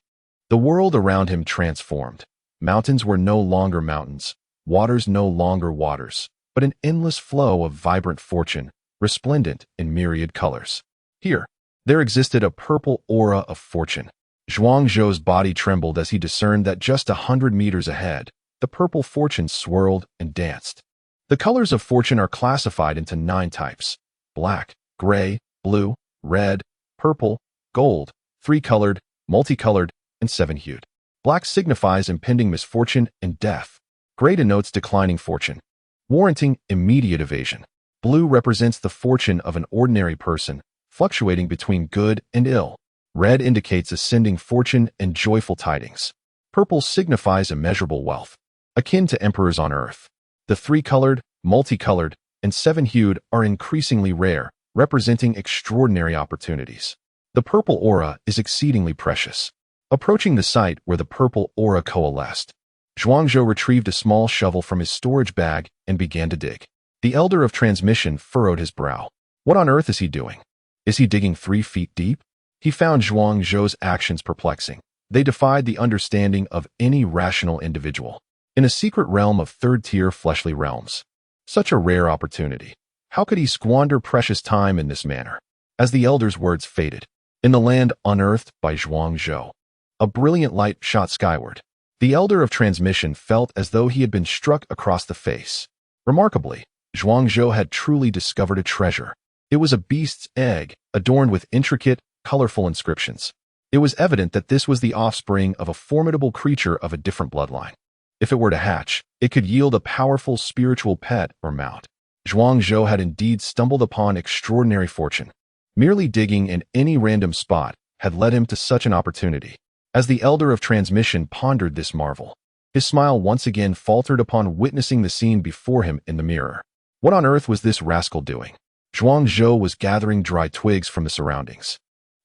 Speaker 1: the world around him transformed. Mountains were no longer mountains, waters no longer waters, but an endless flow of vibrant fortune, resplendent in myriad colors. Here, there existed a purple aura of fortune. Zhuang Zhou's body trembled as he discerned that just 100 meters ahead, the purple fortune swirled and danced. The colors of fortune are classified into 9 types: black, gray, blue, red, purple, gold, 3-colored, multicolored, and 7-hued. Black signifies impending misfortune and death. Gray denotes declining fortune, warranting immediate evasion. Blue represents the fortune of an ordinary person, fluctuating between good and ill. Red indicates ascending fortune and joyful tidings. Purple signifies immeasurable wealth, akin to emperors on earth. The three-colored, multicolored, and seven-hued are increasingly rare, representing extraordinary opportunities. The purple aura is exceedingly precious. Approaching the site where the purple aura coalesced, Zhuangzhou retrieved a small shovel from his storage bag and began to dig. The Elder of Transmission furrowed his brow. What on earth is he doing? Is he digging 3 feet deep? He found Zhuangzhou's actions perplexing. They defied the understanding of any rational individual. In a secret realm of third-tier fleshly realms, such a rare opportunity. How could he squander precious time in this manner? As the Elder's words faded, in the land unearthed by Zhuangzhou, a brilliant light shot skyward. The Elder of Transmission felt as though he had been struck across the face. Remarkably, Zhuangzhou had truly discovered a treasure. It was a beast's egg, adorned with intricate, colorful inscriptions. It was evident that this was the offspring of a formidable creature of a different bloodline. If it were to hatch, it could yield a powerful spiritual pet or mount. Zhuangzhou had indeed stumbled upon extraordinary fortune. Merely digging in any random spot had led him to such an opportunity. As the Elder of Transmission pondered this marvel, his smile once again faltered upon witnessing the scene before him in the mirror. What on earth was this rascal doing? Zhuangzhou was gathering dry twigs from the surroundings,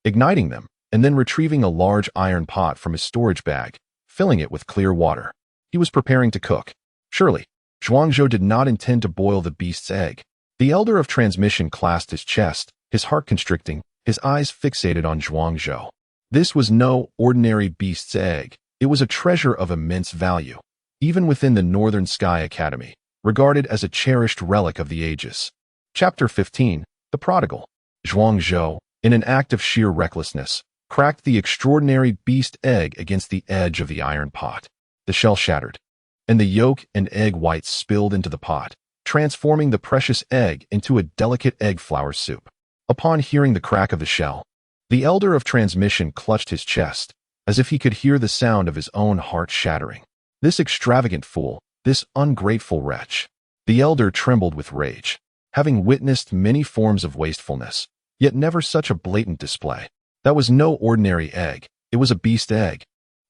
Speaker 1: igniting them, and then retrieving a large iron pot from his storage bag, filling it with clear water. He was preparing to cook. Surely, Zhuangzhou did not intend to boil the beast's egg. The Elder of Transmission clasped his chest, his heart constricting, his eyes fixated on Zhuangzhou. This was no ordinary beast's egg. It was a treasure of immense value, even within the Northern Sky Academy, regarded as a cherished relic of the ages. Chapter 15, The Prodigal. Zhuangzhou, in an act of sheer recklessness, cracked the extraordinary beast egg against the edge of the iron pot. The shell shattered, and the yolk and egg whites spilled into the pot, transforming the precious egg into a delicate egg flour soup. Upon hearing the crack of the shell, the Elder of Transmission clutched his chest, as if he could hear the sound of his own heart shattering. This extravagant fool, this ungrateful wretch. The Elder trembled with rage, having witnessed many forms of wastefulness, yet never such a blatant display. That was no ordinary egg. It was a beast egg,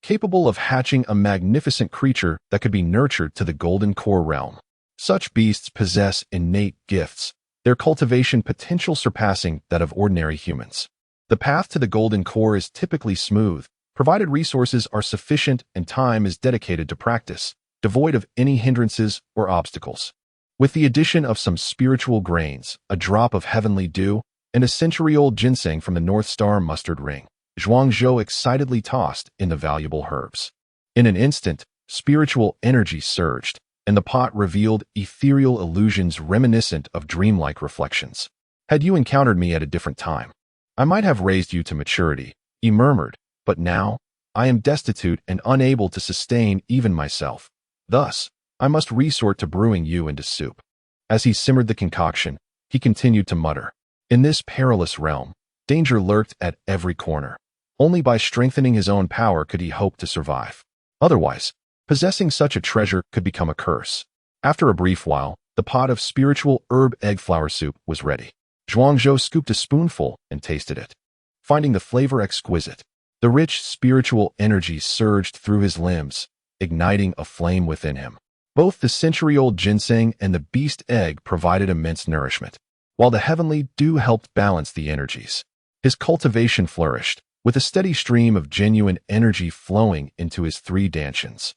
Speaker 1: capable of hatching a magnificent creature that could be nurtured to the golden core realm. Such beasts possess innate gifts, their cultivation potential surpassing that of ordinary humans. The path to the golden core is typically smooth, provided resources are sufficient and time is dedicated to practice, devoid of any hindrances or obstacles. With the addition of some spiritual grains, a drop of heavenly dew, and a century-old ginseng from the North Star mustard ring, Zhuangzhou excitedly tossed in the valuable herbs. In an instant, spiritual energy surged, and the pot revealed ethereal illusions reminiscent of dreamlike reflections. Had you encountered me at a different time, I might have raised you to maturity, he murmured, but now, I am destitute and unable to sustain even myself. Thus, I must resort to brewing you into soup. As he simmered the concoction, he continued to mutter. In this perilous realm, danger lurked at every corner. Only by strengthening his own power could he hope to survive. Otherwise, possessing such a treasure could become a curse. After a brief while, the pot of spiritual herb egg flour soup was ready. Zhuangzhou scooped a spoonful and tasted it, finding the flavor exquisite. The rich spiritual energy surged through his limbs, igniting a flame within him. Both the century-old ginseng and the beast egg provided immense nourishment, while the heavenly dew helped balance the energies. His cultivation flourished, with a steady stream of genuine energy flowing into his 3 dantians.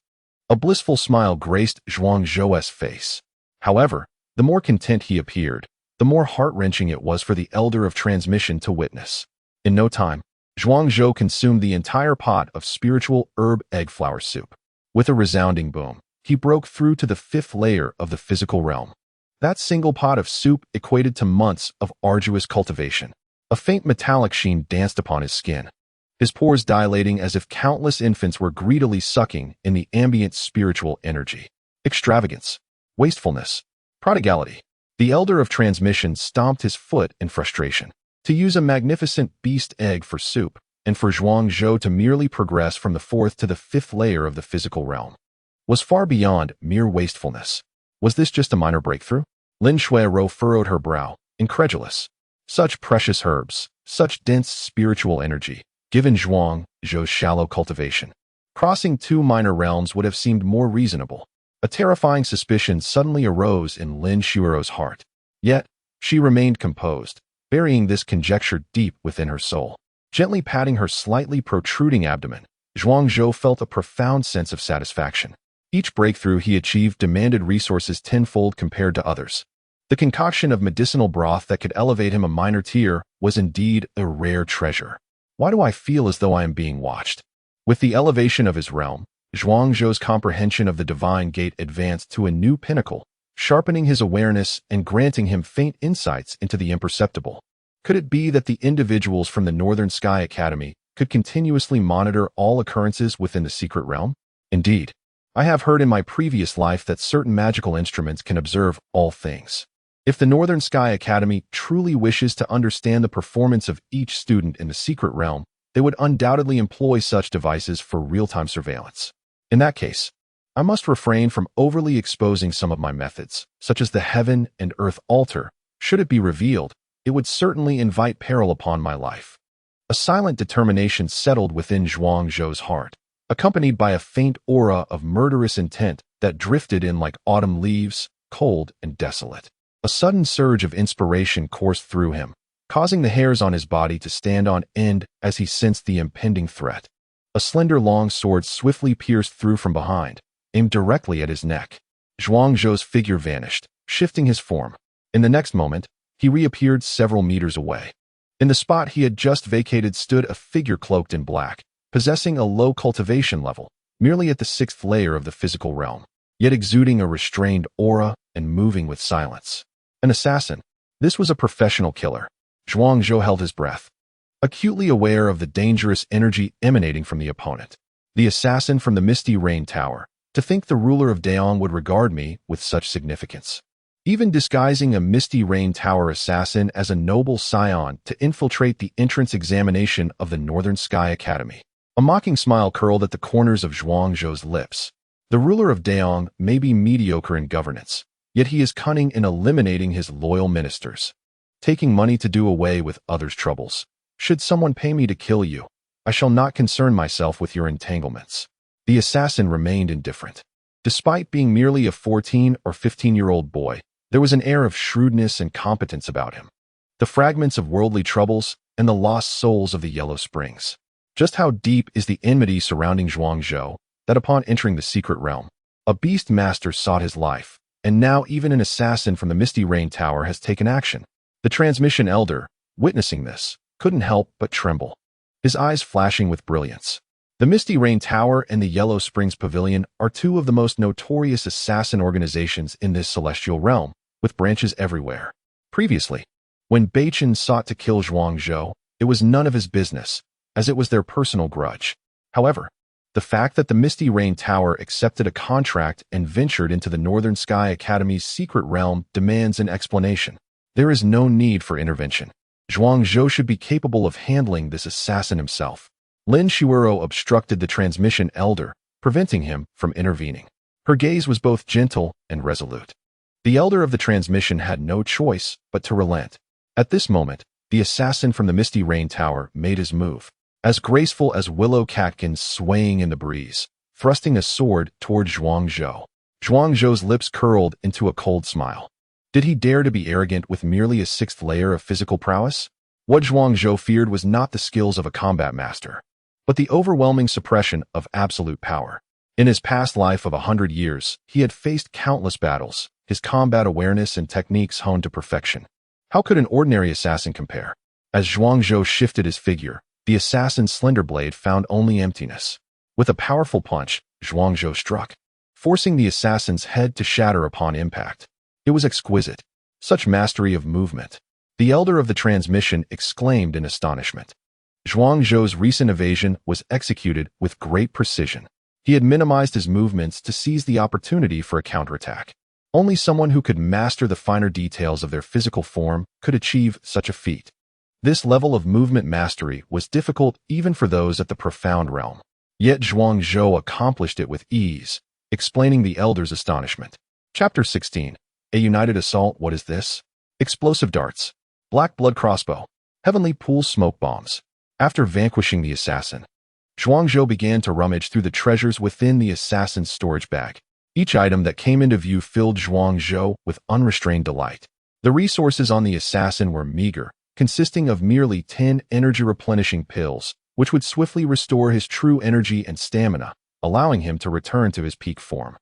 Speaker 1: A blissful smile graced Zhuangzhou's face. However, the more content he appeared, the more heart-wrenching it was for the Elder of Transmission to witness. In no time, Zhuangzhou consumed the entire pot of spiritual herb egg flour soup. With a resounding boom, he broke through to the 5th layer of the physical realm. That single pot of soup equated to months of arduous cultivation. A faint metallic sheen danced upon his skin, his pores dilating as if countless infants were greedily sucking in the ambient spiritual energy. Extravagance, wastefulness, prodigality. The Elder of Transmission stomped his foot in frustration. To use a magnificent beast egg for soup, and for Zhuangzhou to merely progress from the 4th to the 5th layer of the physical realm, was far beyond mere wastefulness. Was this just a minor breakthrough? Lin Shuiro furrowed her brow, incredulous. Such precious herbs, such dense spiritual energy, given Zhuangzhou's shallow cultivation. Crossing two minor realms would have seemed more reasonable. A terrifying suspicion suddenly arose in Lin Shuiro's heart. Yet, she remained composed, burying this conjecture deep within her soul. Gently patting her slightly protruding abdomen, Zhuangzhou felt a profound sense of satisfaction. Each breakthrough he achieved demanded resources tenfold compared to others. The concoction of medicinal broth that could elevate him a minor tier was indeed a rare treasure. Why do I feel as though I am being watched? With the elevation of his realm, Zhuangzhou's comprehension of the divine gate advanced to a new pinnacle, sharpening his awareness and granting him faint insights into the imperceptible. Could it be that the individuals from the Northern Sky Academy could continuously monitor all occurrences within the secret realm? Indeed, I have heard in my previous life that certain magical instruments can observe all things. If the Northern Sky Academy truly wishes to understand the performance of each student in the secret realm, they would undoubtedly employ such devices for real-time surveillance. In that case, I must refrain from overly exposing some of my methods, such as the heaven and earth altar. Should it be revealed, it would certainly invite peril upon my life. A silent determination settled within Zhuangzhou's heart, accompanied by a faint aura of murderous intent that drifted in like autumn leaves, cold and desolate. A sudden surge of inspiration coursed through him, causing the hairs on his body to stand on end as he sensed the impending threat. A slender long sword swiftly pierced through from behind, aimed directly at his neck. Zhuangzhou's figure vanished, shifting his form. In the next moment, he reappeared several meters away. In the spot he had just vacated stood a figure cloaked in black, possessing a low cultivation level, merely at the 6th layer of the physical realm, yet exuding a restrained aura and moving with silence. An assassin. This was a professional killer. Zhuangzhou held his breath, acutely aware of the dangerous energy emanating from the opponent. The assassin from the Misty Rain Tower. To think the ruler of Daong would regard me with such significance. Even disguising a Misty Rain Tower assassin as a noble scion to infiltrate the entrance examination of the Northern Sky Academy. A mocking smile curled at the corners of Zhuangzhou's lips. The ruler of Daong may be mediocre in governance, yet he is cunning in eliminating his loyal ministers, taking money to do away with others' troubles. Should someone pay me to kill you, I shall not concern myself with your entanglements. The assassin remained indifferent. Despite being merely a 14 or 15-year-old boy, there was an air of shrewdness and competence about him. The fragments of worldly troubles and the lost souls of the Yellow Springs. Just how deep is the enmity surrounding Zhuangzhou, that upon entering the secret realm, a beast master sought his life, and now even an assassin from the Misty Rain Tower has taken action. The transmission elder, witnessing this, couldn't help but tremble, his eyes flashing with brilliance. The Misty Rain Tower and the Yellow Springs Pavilion are two of the most notorious assassin organizations in this celestial realm, with branches everywhere. Previously, when Beichen sought to kill Zhuangzhou, it was none of his business, as it was their personal grudge. However, the fact that the Misty Rain Tower accepted a contract and ventured into the Northern Sky Academy's secret realm demands an explanation. There is no need for intervention. Zhuangzhou should be capable of handling this assassin himself. Lin Shuiro obstructed the transmission elder, preventing him from intervening. Her gaze was both gentle and resolute. The elder of the transmission had no choice but to relent. At this moment, the assassin from the Misty Rain Tower made his move, as graceful as willow catkins swaying in the breeze, thrusting a sword toward Zhuangzhou. Zhuangzhou's lips curled into a cold smile. Did he dare to be arrogant with merely a 6th layer of physical prowess? What Zhuangzhou feared was not the skills of a combat master, but the overwhelming suppression of absolute power. In his past life of 100 years, he had faced countless battles, his combat awareness and techniques honed to perfection. How could an ordinary assassin compare? As Zhuangzhou shifted his figure, the assassin's slender blade found only emptiness. With a powerful punch, Zhuangzhou struck, forcing the assassin's head to shatter upon impact. It was exquisite. Such mastery of movement. The elder of the transmission exclaimed in astonishment. Zhuangzhou's recent evasion was executed with great precision. He had minimized his movements to seize the opportunity for a counterattack. Only someone who could master the finer details of their physical form could achieve such a feat. This level of movement mastery was difficult even for those at the profound realm. Yet Zhuangzhou accomplished it with ease, explaining the elder's astonishment. Chapter 16. A united assault. What is this? Explosive darts. Black blood crossbow. Heavenly pool smoke bombs. After vanquishing the assassin, Zhuangzhou began to rummage through the treasures within the assassin's storage bag. Each item that came into view filled Zhuangzhou with unrestrained delight. The resources on the assassin were meager, consisting of merely 10 energy-replenishing pills, which would swiftly restore his true energy and stamina, allowing him to return to his peak form.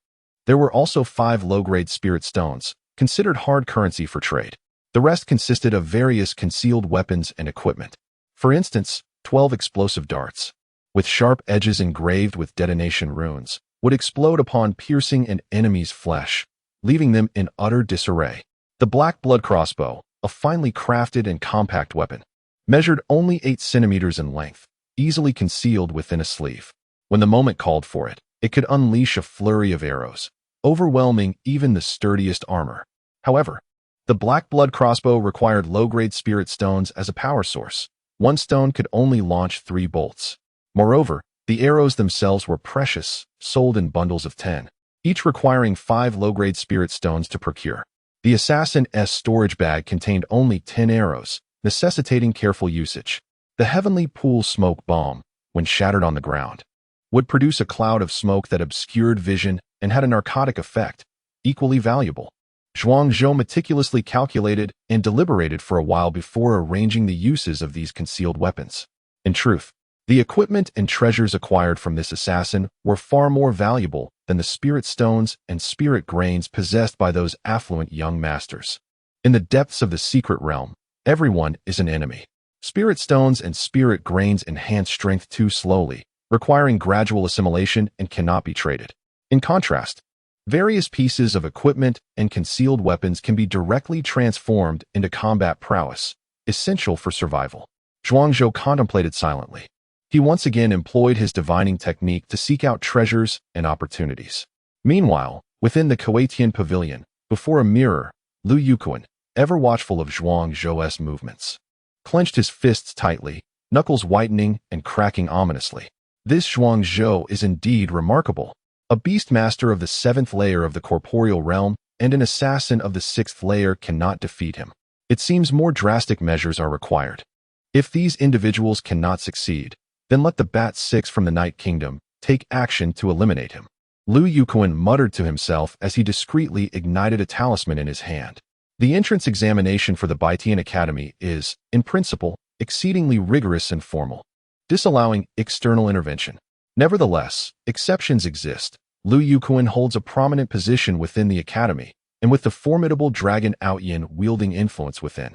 Speaker 1: There were also 5 low-grade spirit stones, considered hard currency for trade. The rest consisted of various concealed weapons and equipment. For instance, 12 explosive darts, with sharp edges engraved with detonation runes, would explode upon piercing an enemy's flesh, leaving them in utter disarray. The black blood crossbow, a finely crafted and compact weapon, measured only 8 centimeters in length, easily concealed within a sleeve. When the moment called for it, it could unleash a flurry of arrows, overwhelming even the sturdiest armor. However, the black blood crossbow required low-grade spirit stones as a power source. One stone could only launch 3 bolts. Moreover, the arrows themselves were precious, sold in bundles of 10, each requiring 5 low-grade spirit stones to procure. The assassin's storage bag contained only 10 arrows, necessitating careful usage. The heavenly pool smoke bomb, when shattered on the ground, would produce a cloud of smoke that obscured vision and had a narcotic effect, equally valuable. Zhuangzhou meticulously calculated and deliberated for a while before arranging the uses of these concealed weapons. In truth, the equipment and treasures acquired from this assassin were far more valuable than the spirit stones and spirit grains possessed by those affluent young masters. In the depths of the secret realm, everyone is an enemy. Spirit stones and spirit grains enhance strength too slowly, requiring gradual assimilation and cannot be traded. In contrast, various pieces of equipment and concealed weapons can be directly transformed into combat prowess, essential for survival. Zhuangzhou contemplated silently. He once again employed his divining technique to seek out treasures and opportunities. Meanwhile, within the Cultivation pavilion, before a mirror, Lu Yuquan, ever watchful of Zhuangzhou's movements, clenched his fists tightly, knuckles whitening and cracking ominously. This Zhuangzhou is indeed remarkable. A beastmaster of the 7th layer of the corporeal realm and an assassin of the 6th layer cannot defeat him. It seems more drastic measures are required. If these individuals cannot succeed, then let the Bat 6 from the Night Kingdom take action to eliminate him. Lu Yuquan muttered to himself as he discreetly ignited a talisman in his hand. The entrance examination for the Baitian Academy is, in principle, exceedingly rigorous and formal, disallowing external intervention. Nevertheless, exceptions exist. Lu Yuquan holds a prominent position within the academy, and with the formidable dragon Outyin wielding influence within,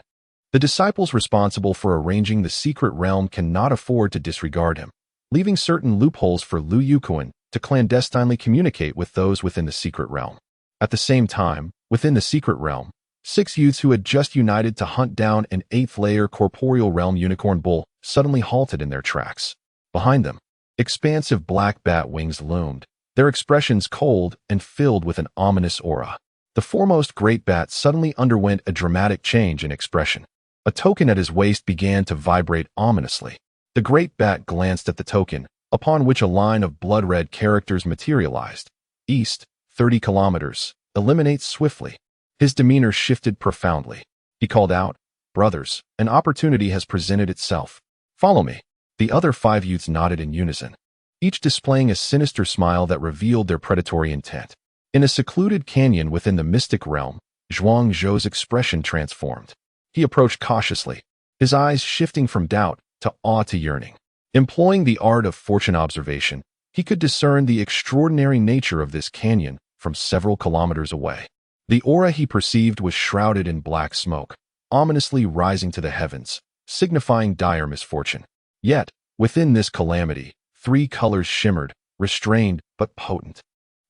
Speaker 1: the disciples responsible for arranging the secret realm cannot afford to disregard him, leaving certain loopholes for Lu Yuquan to clandestinely communicate with those within the secret realm. At the same time, within the secret realm, 6 youths who had just united to hunt down an 8th-layer corporeal realm unicorn bull suddenly halted in their tracks. Behind them, expansive black bat wings loomed, their expressions cold and filled with an ominous aura. The foremost great bat suddenly underwent a dramatic change in expression. A token at his waist began to vibrate ominously. The great bat glanced at the token, upon which a line of blood-red characters materialized. East, 30 kilometers. Eliminate swiftly. His demeanor shifted profoundly. He called out, "Brothers, an opportunity has presented itself. Follow me." The other 5 youths nodded in unison, each displaying a sinister smile that revealed their predatory intent. In a secluded canyon within the mystic realm, Zhuangzhou's expression transformed. He approached cautiously, his eyes shifting from doubt to awe to yearning. Employing the art of fortune observation, he could discern the extraordinary nature of this canyon from several kilometers away. The aura he perceived was shrouded in black smoke, ominously rising to the heavens, signifying dire misfortune. Yet, within this calamity, 3 colors shimmered, restrained but potent.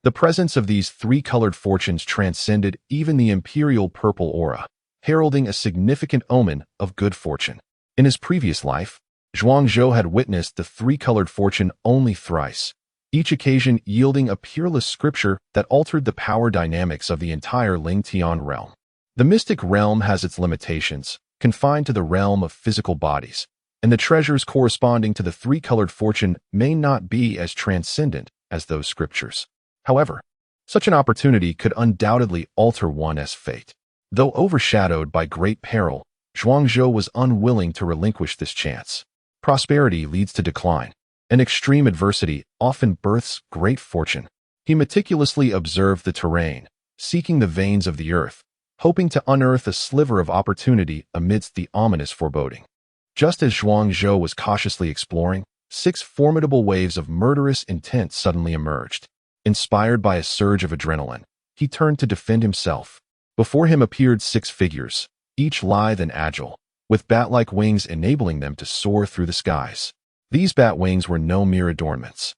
Speaker 1: The presence of these 3-colored fortunes transcended even the imperial purple aura, heralding a significant omen of good fortune. In his previous life, Zhuangzhou had witnessed the 3-colored fortune only thrice, each occasion yielding a peerless scripture that altered the power dynamics of the entire Lingtian realm. The mystic realm has its limitations, confined to the realm of physical bodies, and the treasures corresponding to the 3-colored fortune may not be as transcendent as those scriptures. However, such an opportunity could undoubtedly alter one's fate. Though overshadowed by great peril, Zhuangzhou was unwilling to relinquish this chance. Prosperity leads to decline. and extreme adversity often births great fortune. He meticulously observed the terrain, seeking the veins of the earth, hoping to unearth a sliver of opportunity amidst the ominous foreboding. Just as Zhuang Zhou was cautiously exploring, 6 formidable waves of murderous intent suddenly emerged. Inspired by a surge of adrenaline, he turned to defend himself. Before him appeared 6 figures, each lithe and agile, with bat-like wings enabling them to soar through the skies. These bat wings were no mere adornments.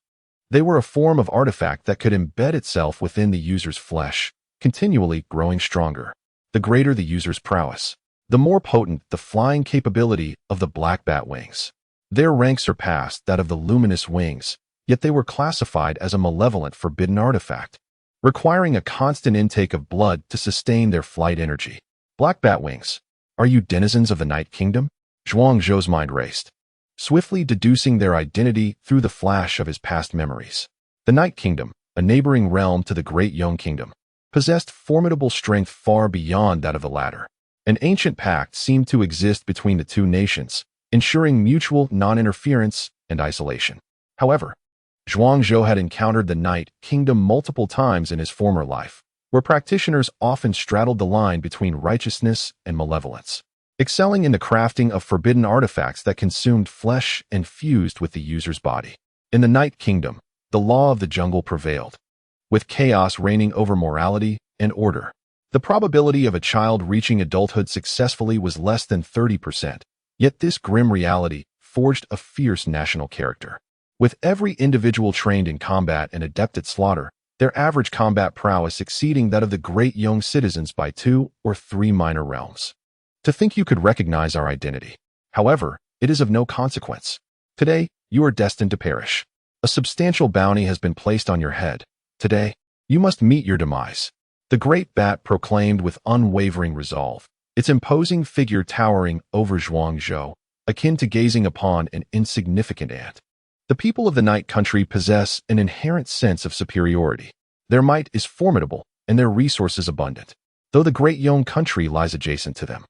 Speaker 1: They were a form of artifact that could embed itself within the user's flesh, continually growing stronger. The greater the user's prowess, the more potent the flying capability of the black bat wings. Their rank surpassed that of the luminous wings, yet they were classified as a malevolent forbidden artifact, requiring a constant intake of blood to sustain their flight energy. Black bat wings, are you denizens of the Night Kingdom? Zhuang Zhou's mind raced, swiftly deducing their identity through the flash of his past memories. The Night Kingdom, a neighboring realm to the Great Yang Kingdom, possessed formidable strength far beyond that of the latter. An ancient pact seemed to exist between the two nations, ensuring mutual non-interference and isolation. However, Zhuang Zhou had encountered the Night Kingdom multiple times in his former life, where practitioners often straddled the line between righteousness and malevolence, excelling in the crafting of forbidden artifacts that consumed flesh and fused with the user's body. In the Night Kingdom, the law of the jungle prevailed, with chaos reigning over morality and order. The probability of a child reaching adulthood successfully was less than 30%, yet this grim reality forged a fierce national character. With every individual trained in combat and adept at slaughter, their average combat prowess exceeding that of the Great Yang citizens by 2 or 3 minor realms. To think you could recognize our identity. However, it is of no consequence. Today, you are destined to perish. A substantial bounty has been placed on your head. Today, you must meet your demise. The great bat proclaimed with unwavering resolve, its imposing figure towering over Zhuang Zhou, akin to gazing upon an insignificant ant. The people of the Night Country possess an inherent sense of superiority. Their might is formidable and their resources abundant, though the Great Yang Country lies adjacent to them.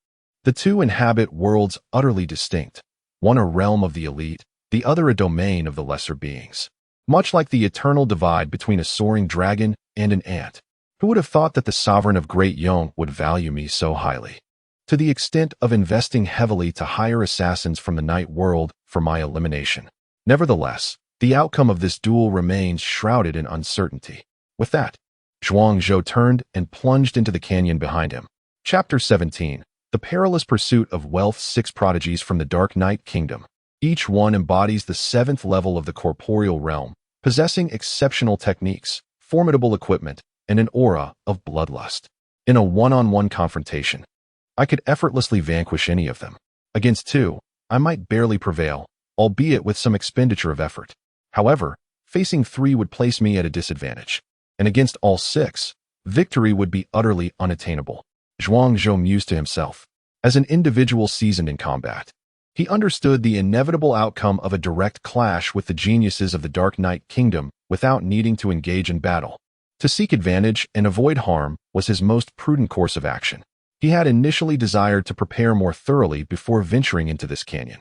Speaker 1: The two inhabit worlds utterly distinct, one a realm of the elite, the other a domain of the lesser beings. Much like the eternal divide between a soaring dragon and an ant. Who would have thought that the sovereign of Great Yang would value me so highly? To the extent of investing heavily to hire assassins from the night world for my elimination. Nevertheless, the outcome of this duel remains shrouded in uncertainty. With that, Zhuang Zhou turned and plunged into the canyon behind him. Chapter 17. The Perilous Pursuit of Wealth's 6 Prodigies from the Dark Night Kingdom. Each one embodies the 7th level of the corporeal realm, possessing exceptional techniques, formidable equipment, and an aura of bloodlust. In a one-on-one confrontation, I could effortlessly vanquish any of them. Against 2, I might barely prevail, albeit with some expenditure of effort. However, facing 3 would place me at a disadvantage, and against all 6, victory would be utterly unattainable. Zhuang Zhou mused to himself. As an individual seasoned in combat, he understood the inevitable outcome of a direct clash with the geniuses of the Dark Night Kingdom without needing to engage in battle. To seek advantage and avoid harm was his most prudent course of action. He had initially desired to prepare more thoroughly before venturing into this canyon.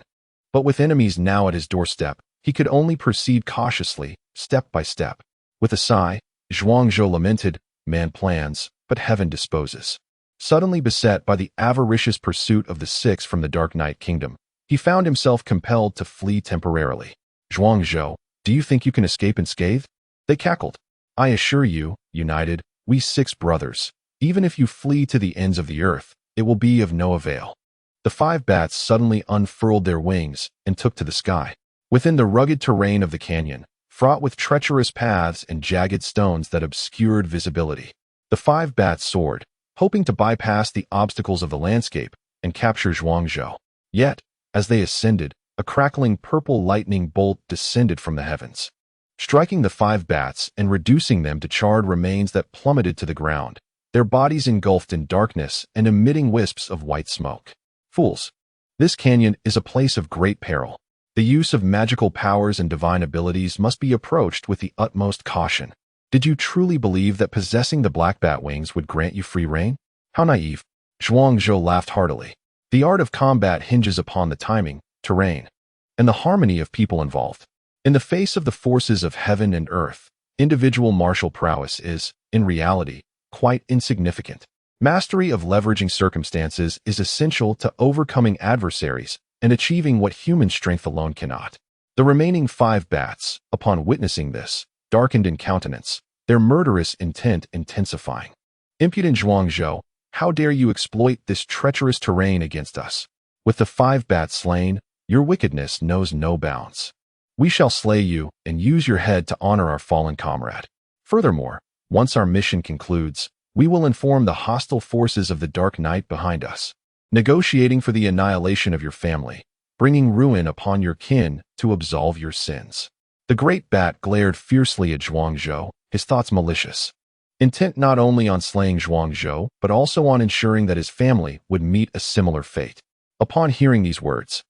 Speaker 1: But with enemies now at his doorstep, he could only proceed cautiously, step by step. With a sigh, Zhuang Zhou lamented, "Man plans, but heaven disposes." Suddenly beset by the avaricious pursuit of the 6 from the Dark Night Kingdom, he found himself compelled to flee temporarily. "Zhuang Zhou, do you think you can escape unscathed?" They cackled. "I assure you, united, we 6 brothers. Even if you flee to the ends of the earth, it will be of no avail." The 5 bats suddenly unfurled their wings and took to the sky. Within the rugged terrain of the canyon, fraught with treacherous paths and jagged stones that obscured visibility, the 5 bats soared, hoping to bypass the obstacles of the landscape and capture Zhuang Zhou. Yet, as they ascended, a crackling purple lightning bolt descended from the heavens, striking the 5 bats and reducing them to charred remains that plummeted to the ground, their bodies engulfed in darkness and emitting wisps of white smoke. Fools! This canyon is a place of great peril. The use of magical powers and divine abilities must be approached with the utmost caution. Did you truly believe that possessing the black bat wings would grant you free reign? How naive! Zhuang Zhou laughed heartily. The art of combat hinges upon the timing, terrain, and the harmony of people involved. In the face of the forces of heaven and earth, individual martial prowess is, in reality, quite insignificant. Mastery of leveraging circumstances is essential to overcoming adversaries and achieving what human strength alone cannot. The remaining 5 bats, upon witnessing this, darkened in countenance, their murderous intent intensifying. Impudent Zhuangzhou, how dare you exploit this treacherous terrain against us? With the 5 bats slain, your wickedness knows no bounds. We shall slay you and use your head to honor our fallen comrade. Furthermore, once our mission concludes, we will inform the hostile forces of the Dark Night behind us, negotiating for the annihilation of your family, bringing ruin upon your kin to absolve your sins. The great bat glared fiercely at Zhuangzhou, his thoughts malicious, intent not only on slaying Zhuangzhou, but also on ensuring that his family would meet a similar fate. Upon hearing these words,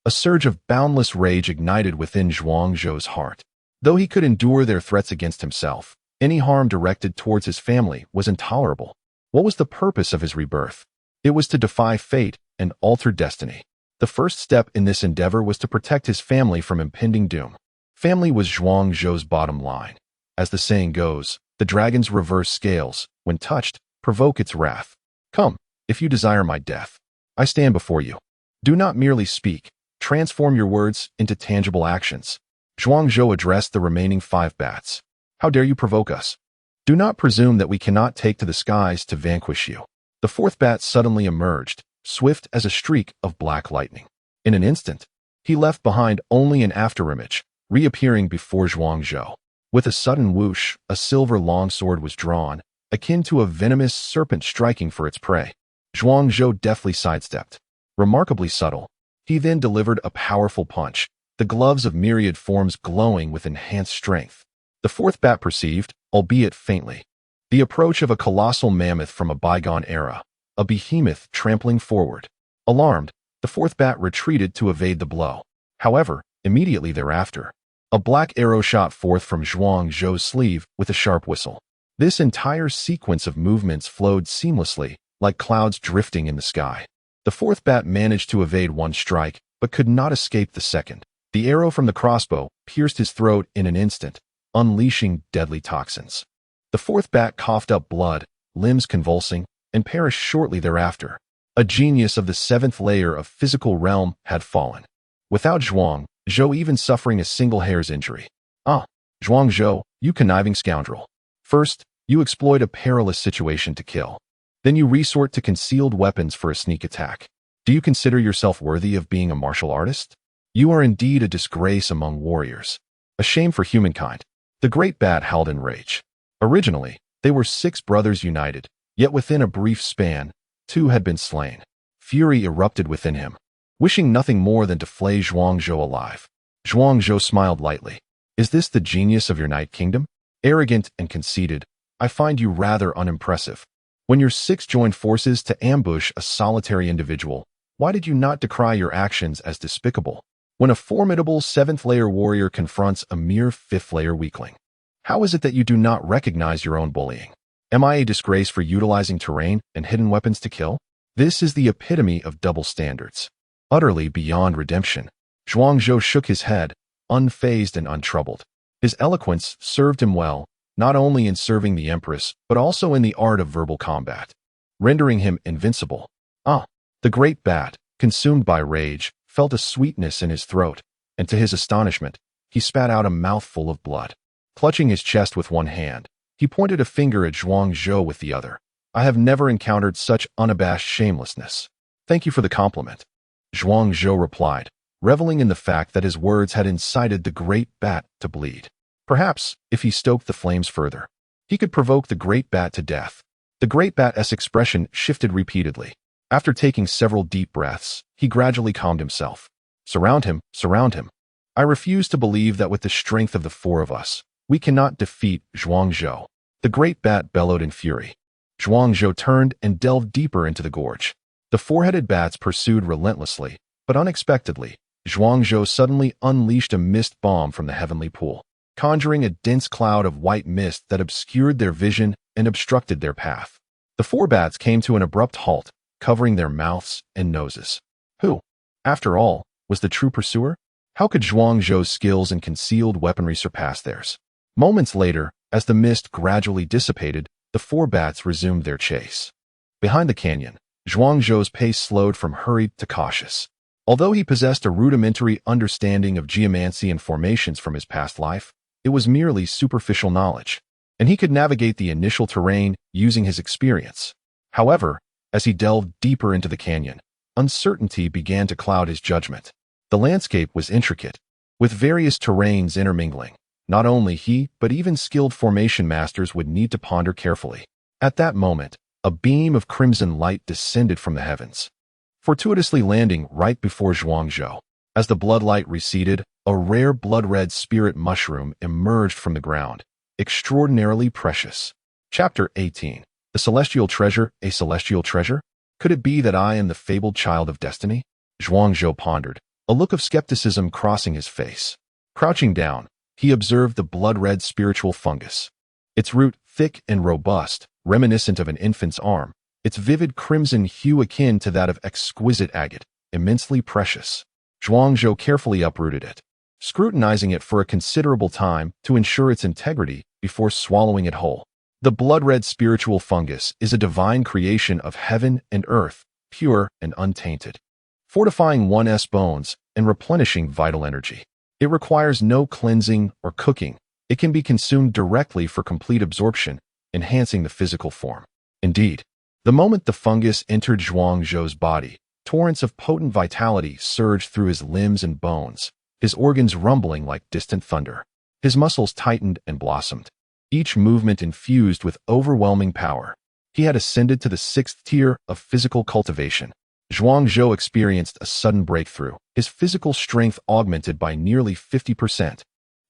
Speaker 1: a surge of boundless rage ignited within Zhuangzhou's heart. Though he could endure their threats against himself, any harm directed towards his family was intolerable. What was the purpose of his rebirth? It was to defy fate and alter destiny. The first step in this endeavor was to protect his family from impending doom. Family was Zhuangzhou's bottom line. As the saying goes, the dragon's reverse scales, when touched, provoke its wrath. Come, if you desire my death, I stand before you. Do not merely speak, transform your words into tangible actions. Zhuangzhou addressed the remaining 5 bats. How dare you provoke us? Do not presume that we cannot take to the skies to vanquish you. The 4th bat suddenly emerged, swift as a streak of black lightning. In an instant, he left behind only an afterimage, reappearing before Zhuangzhou. With a sudden whoosh, a silver longsword was drawn, akin to a venomous serpent striking for its prey. Zhuangzhou deftly sidestepped. Remarkably subtle, he then delivered a powerful punch, the gloves of myriad forms glowing with enhanced strength. The 4th bat perceived, albeit faintly, the approach of a colossal mammoth from a bygone era, a behemoth trampling forward. Alarmed, the 4th bat retreated to evade the blow. However, immediately thereafter, a black arrow shot forth from Zhuangzhou's sleeve with a sharp whistle. This entire sequence of movements flowed seamlessly, like clouds drifting in the sky. The 4th bat managed to evade one strike, but could not escape the second. The arrow from the crossbow pierced his throat in an instant, unleashing deadly toxins. The 4th bat coughed up blood, limbs convulsing, and perished shortly thereafter. A genius of the 7th layer of physical realm had fallen, without Zhuangzhou even suffering a single hair's injury. Ah, Zhuangzhou, you conniving scoundrel. First, you exploit a perilous situation to kill. Then you resort to concealed weapons for a sneak attack. Do you consider yourself worthy of being a martial artist? You are indeed a disgrace among warriors. A shame for humankind. The great bat howled in rage. Originally, they were 6 brothers united, yet within a brief span, 2 had been slain. Fury erupted within him, wishing nothing more than to flay Zhuangzhou alive. Zhuangzhou smiled lightly. Is this the genius of your Night Kingdom? Arrogant and conceited, I find you rather unimpressive. When your 6 joined forces to ambush a solitary individual, why did you not decry your actions as despicable? When a formidable 7th-layer warrior confronts a mere 5th-layer weakling, how is it that you do not recognize your own bullying? Am I a disgrace for utilizing terrain and hidden weapons to kill? This is the epitome of double standards. Utterly beyond redemption. Zhuangzhou shook his head, unfazed and untroubled. His eloquence served him well, not only in serving the Empress, but also in the art of verbal combat, rendering him invincible. Ah, the great bat, consumed by rage, felt a sweetness in his throat, and to his astonishment, he spat out a mouthful of blood. Clutching his chest with one hand, he pointed a finger at Zhuangzhou with the other. I have never encountered such unabashed shamelessness. Thank you for the compliment. Zhuangzhou replied, reveling in the fact that his words had incited the great bat to bleed. Perhaps, if he stoked the flames further, he could provoke the great bat to death. The great bat's expression shifted repeatedly. After taking several deep breaths, he gradually calmed himself. Surround him, surround him. I refuse to believe that with the strength of the 4 of us, we cannot defeat Zhuangzhou. The great bat bellowed in fury. Zhuangzhou turned and delved deeper into the gorge. The 4-headed bats pursued relentlessly, but unexpectedly, Zhuangzhou suddenly unleashed a mist bomb from the heavenly pool, conjuring a dense cloud of white mist that obscured their vision and obstructed their path. The 4 bats came to an abrupt halt, covering their mouths and noses. Who, after all, was the true pursuer? How could Zhuang Zhou's skills in concealed weaponry surpass theirs? Moments later, as the mist gradually dissipated, the four bats resumed their chase. Behind the canyon, Zhuang Zhou's pace slowed from hurried to cautious. Although he possessed a rudimentary understanding of geomancy and formations from his past life, it was merely superficial knowledge, and he could navigate the initial terrain using his experience. However, as he delved deeper into the canyon, uncertainty began to cloud his judgment. The landscape was intricate, with various terrains intermingling. Not only he, but even skilled formation masters would need to ponder carefully. At that moment, a beam of crimson light descended from the heavens, fortuitously landing right before Zhuang Zhou. As the bloodlight receded, a rare blood-red spirit mushroom emerged from the ground, extraordinarily precious. Chapter 18. The Celestial Treasure, a Celestial Treasure? Could it be that I am the fabled child of destiny? Zhuang Zhou pondered, a look of skepticism crossing his face. Crouching down, he observed the blood-red spiritual fungus. Its root, thick and robust, reminiscent of an infant's arm, its vivid crimson hue akin to that of exquisite agate, immensely precious. Zhuang Zhou carefully uprooted it, scrutinizing it for a considerable time to ensure its integrity before swallowing it whole. The blood-red spiritual fungus is a divine creation of heaven and earth, pure and untainted, fortifying one's bones and replenishing vital energy. It requires no cleansing or cooking. It can be consumed directly for complete absorption, enhancing the physical form. Indeed, the moment the fungus entered Zhuang Zhou's body, torrents of potent vitality surged through his limbs and bones, his organs rumbling like distant thunder. His muscles tightened and blossomed, each movement infused with overwhelming power. He had ascended to the 6th tier of physical cultivation. Zhuang Zhou experienced a sudden breakthrough, his physical strength augmented by nearly 50%.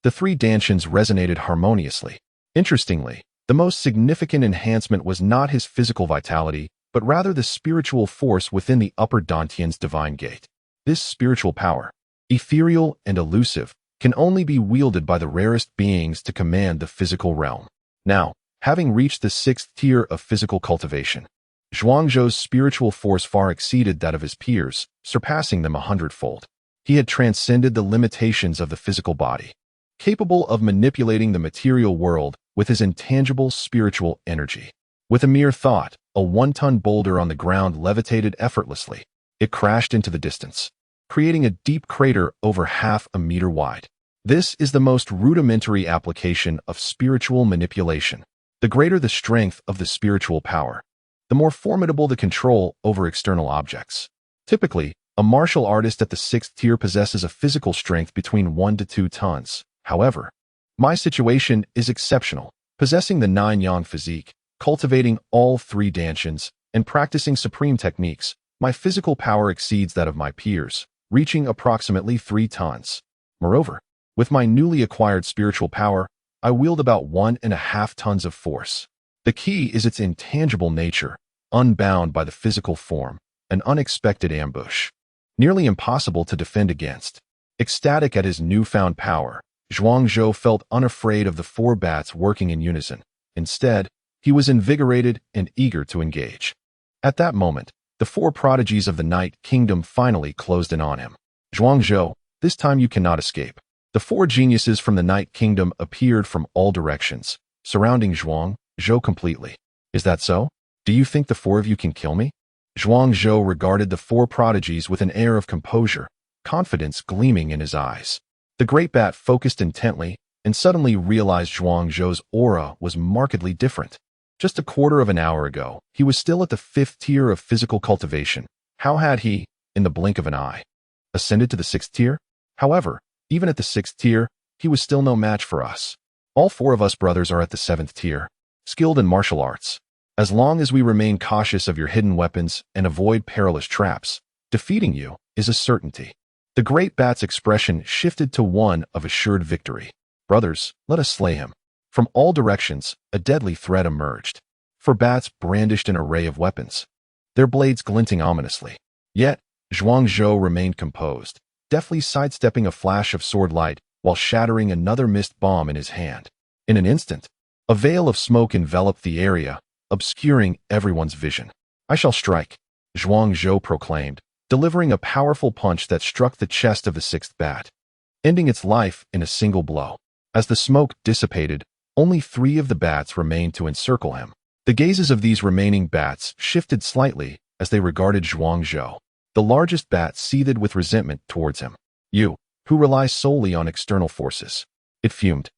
Speaker 1: The three dantians resonated harmoniously. Interestingly, the most significant enhancement was not his physical vitality, but rather the spiritual force within the upper dantian's divine gate. This spiritual power, ethereal and elusive, can only be wielded by the rarest beings to command the physical realm. Now, having reached the 6th tier of physical cultivation, Zhuang Zhou's spiritual force far exceeded that of his peers, surpassing them 100-fold. He had transcended the limitations of the physical body, capable of manipulating the material world with his intangible spiritual energy. With a mere thought, a 1-ton boulder on the ground levitated effortlessly. It crashed into the distance, creating a deep crater over half a meter wide. This is the most rudimentary application of spiritual manipulation. The greater the strength of the spiritual power, the more formidable the control over external objects. Typically, a martial artist at the 6th tier possesses a physical strength between 1 to 2 tons. However, my situation is exceptional. Possessing the 9-yang physique, cultivating all 3 dantians, and practicing supreme techniques, my physical power exceeds that of my peers, reaching approximately 3 tons. Moreover, with my newly acquired spiritual power, I wield about 1.5 tons of force. The key is its intangible nature, unbound by the physical form, an unexpected ambush, nearly impossible to defend against. Ecstatic at his newfound power, Zhuang Zhou felt unafraid of the 4 bats working in unison. Instead, he was invigorated and eager to engage. At that moment, the 4 prodigies of the Night Kingdom finally closed in on him. Zhuang Zhou, this time you cannot escape. The 4 geniuses from the Night Kingdom appeared from all directions, surrounding Zhuang Zhou completely. Is that so? Do you think the 4 of you can kill me? Zhuang Zhou regarded the 4 prodigies with an air of composure, confidence gleaming in his eyes. The great bat focused intently and suddenly realized Zhuang Zhou's aura was markedly different. Just a quarter of an hour ago, he was still at the 5th tier of physical cultivation. How had he, in the blink of an eye, ascended to the 6th tier? However, even at the 6th tier, he was still no match for us. All 4 of us brothers are at the 7th tier, skilled in martial arts. As long as we remain cautious of your hidden weapons and avoid perilous traps, defeating you is a certainty. The great bat's expression shifted to one of assured victory. Brothers, let us slay him. From all directions, a deadly threat emerged. 4 bats brandished an array of weapons, their blades glinting ominously. Yet, Zhuang Zhou remained composed, deftly sidestepping a flash of sword light while shattering another mist bomb in his hand. In an instant, a veil of smoke enveloped the area, obscuring everyone's vision. I shall strike, Zhuang Zhou proclaimed, delivering a powerful punch that struck the chest of the 6th bat. ending its life in a single blow. As the smoke dissipated, only 3 of the bats remained to encircle him. The gazes of these remaining bats shifted slightly as they regarded Zhuang Zhou. The largest bat seethed with resentment towards him. "You, who rely solely on external forces," it fumed,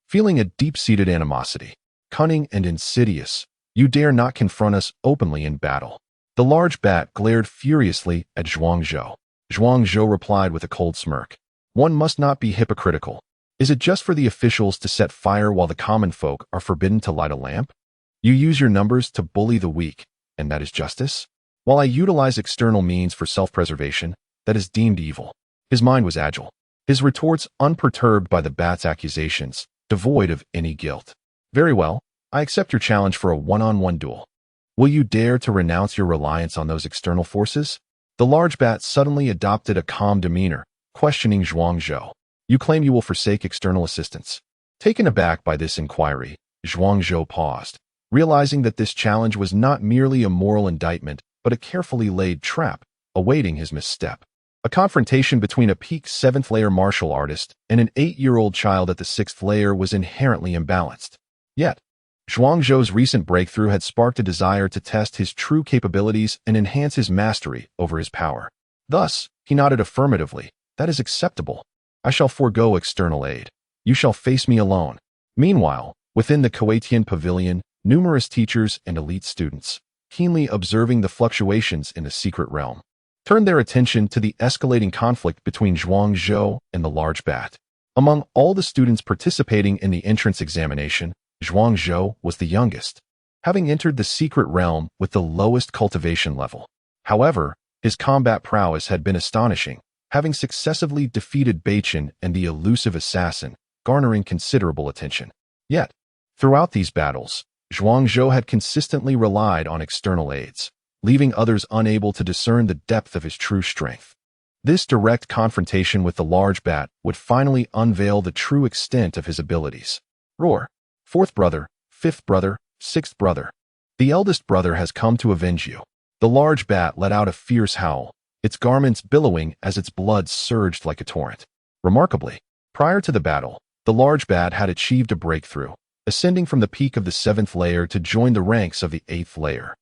Speaker 1: feeling a deep-seated animosity. "Cunning and insidious, you dare not confront us openly in battle." The large bat glared furiously at Zhuang Zhou. Zhuang Zhou replied with a cold smirk. "One must not be hypocritical. Is it just for the officials to set fire while the common folk are forbidden to light a lamp? You use your numbers to bully the weak, and that is justice? While I utilize external means for self-preservation, that is deemed evil." His mind was agile, his retorts unperturbed by the bat's accusations, devoid of any guilt. "Very well, I accept your challenge for a one-on-one duel. Will you dare to renounce your reliance on those external forces?" The large bat suddenly adopted a calm demeanor, questioning Zhuang Zhou. "You claim you will forsake external assistance." Taken aback by this inquiry, Zhuang Zhou paused, realizing that this challenge was not merely a moral indictment, but a carefully laid trap, awaiting his misstep. A confrontation between a peak 7th layer martial artist and an 8-year-old child at the 6th layer was inherently imbalanced. Yet, Zhuang Zhou's recent breakthrough had sparked a desire to test his true capabilities and enhance his mastery over his power. Thus, he nodded affirmatively. "That is acceptable. I shall forego external aid. You shall face me alone." Meanwhile, within the Cultivation pavilion, numerous teachers and elite students, keenly observing the fluctuations in the secret realm, turned their attention to the escalating conflict between Zhuang Zhou and the large bat. Among all the students participating in the entrance examination, Zhuang Zhou was the youngest, having entered the secret realm with the lowest cultivation level. However, his combat prowess had been astonishing, having successively defeated Beichen and the elusive assassin, garnering considerable attention. Yet, throughout these battles, Zhuang Zhou had consistently relied on external aids, leaving others unable to discern the depth of his true strength. This direct confrontation with the large bat would finally unveil the true extent of his abilities. Roar! 4th brother, 5th brother, 6th brother. The eldest brother has come to avenge you. The large bat let out a fierce howl, its garments billowing as its blood surged like a torrent. Remarkably, prior to the battle, the large bat had achieved a breakthrough, ascending from the peak of the 7th layer to join the ranks of the 8th layer.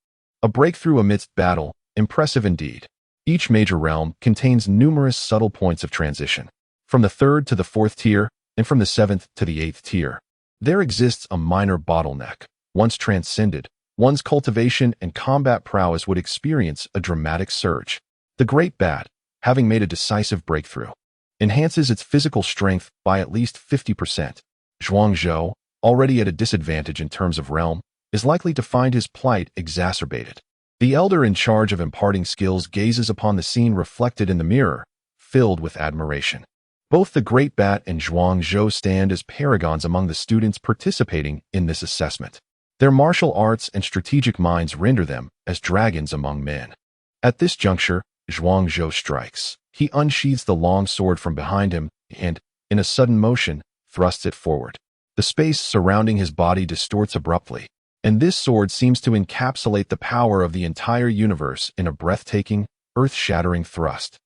Speaker 1: A breakthrough amidst battle, impressive indeed. Each major realm contains numerous subtle points of transition. From the 3rd to the 4th tier, and from the 7th to the 8th tier, there exists a minor bottleneck. Once transcended, one's cultivation and combat prowess would experience a dramatic surge. The Great Bat, having made a decisive breakthrough, enhances its physical strength by at least 50%. Zhuang Zhou, already at a disadvantage in terms of realm, is likely to find his plight exacerbated. The elder in charge of imparting skills gazes upon the scene reflected in the mirror, filled with admiration. Both the Great Bat and Zhuang Zhou stand as paragons among the students participating in this assessment. Their martial arts and strategic minds render them as dragons among men. At this juncture, Zhuang Zhou strikes. He unsheathes the long sword from behind him and, in a sudden motion, thrusts it forward. The space surrounding his body distorts abruptly, and this sword seems to encapsulate the power of the entire universe in a breathtaking, earth-shattering thrust.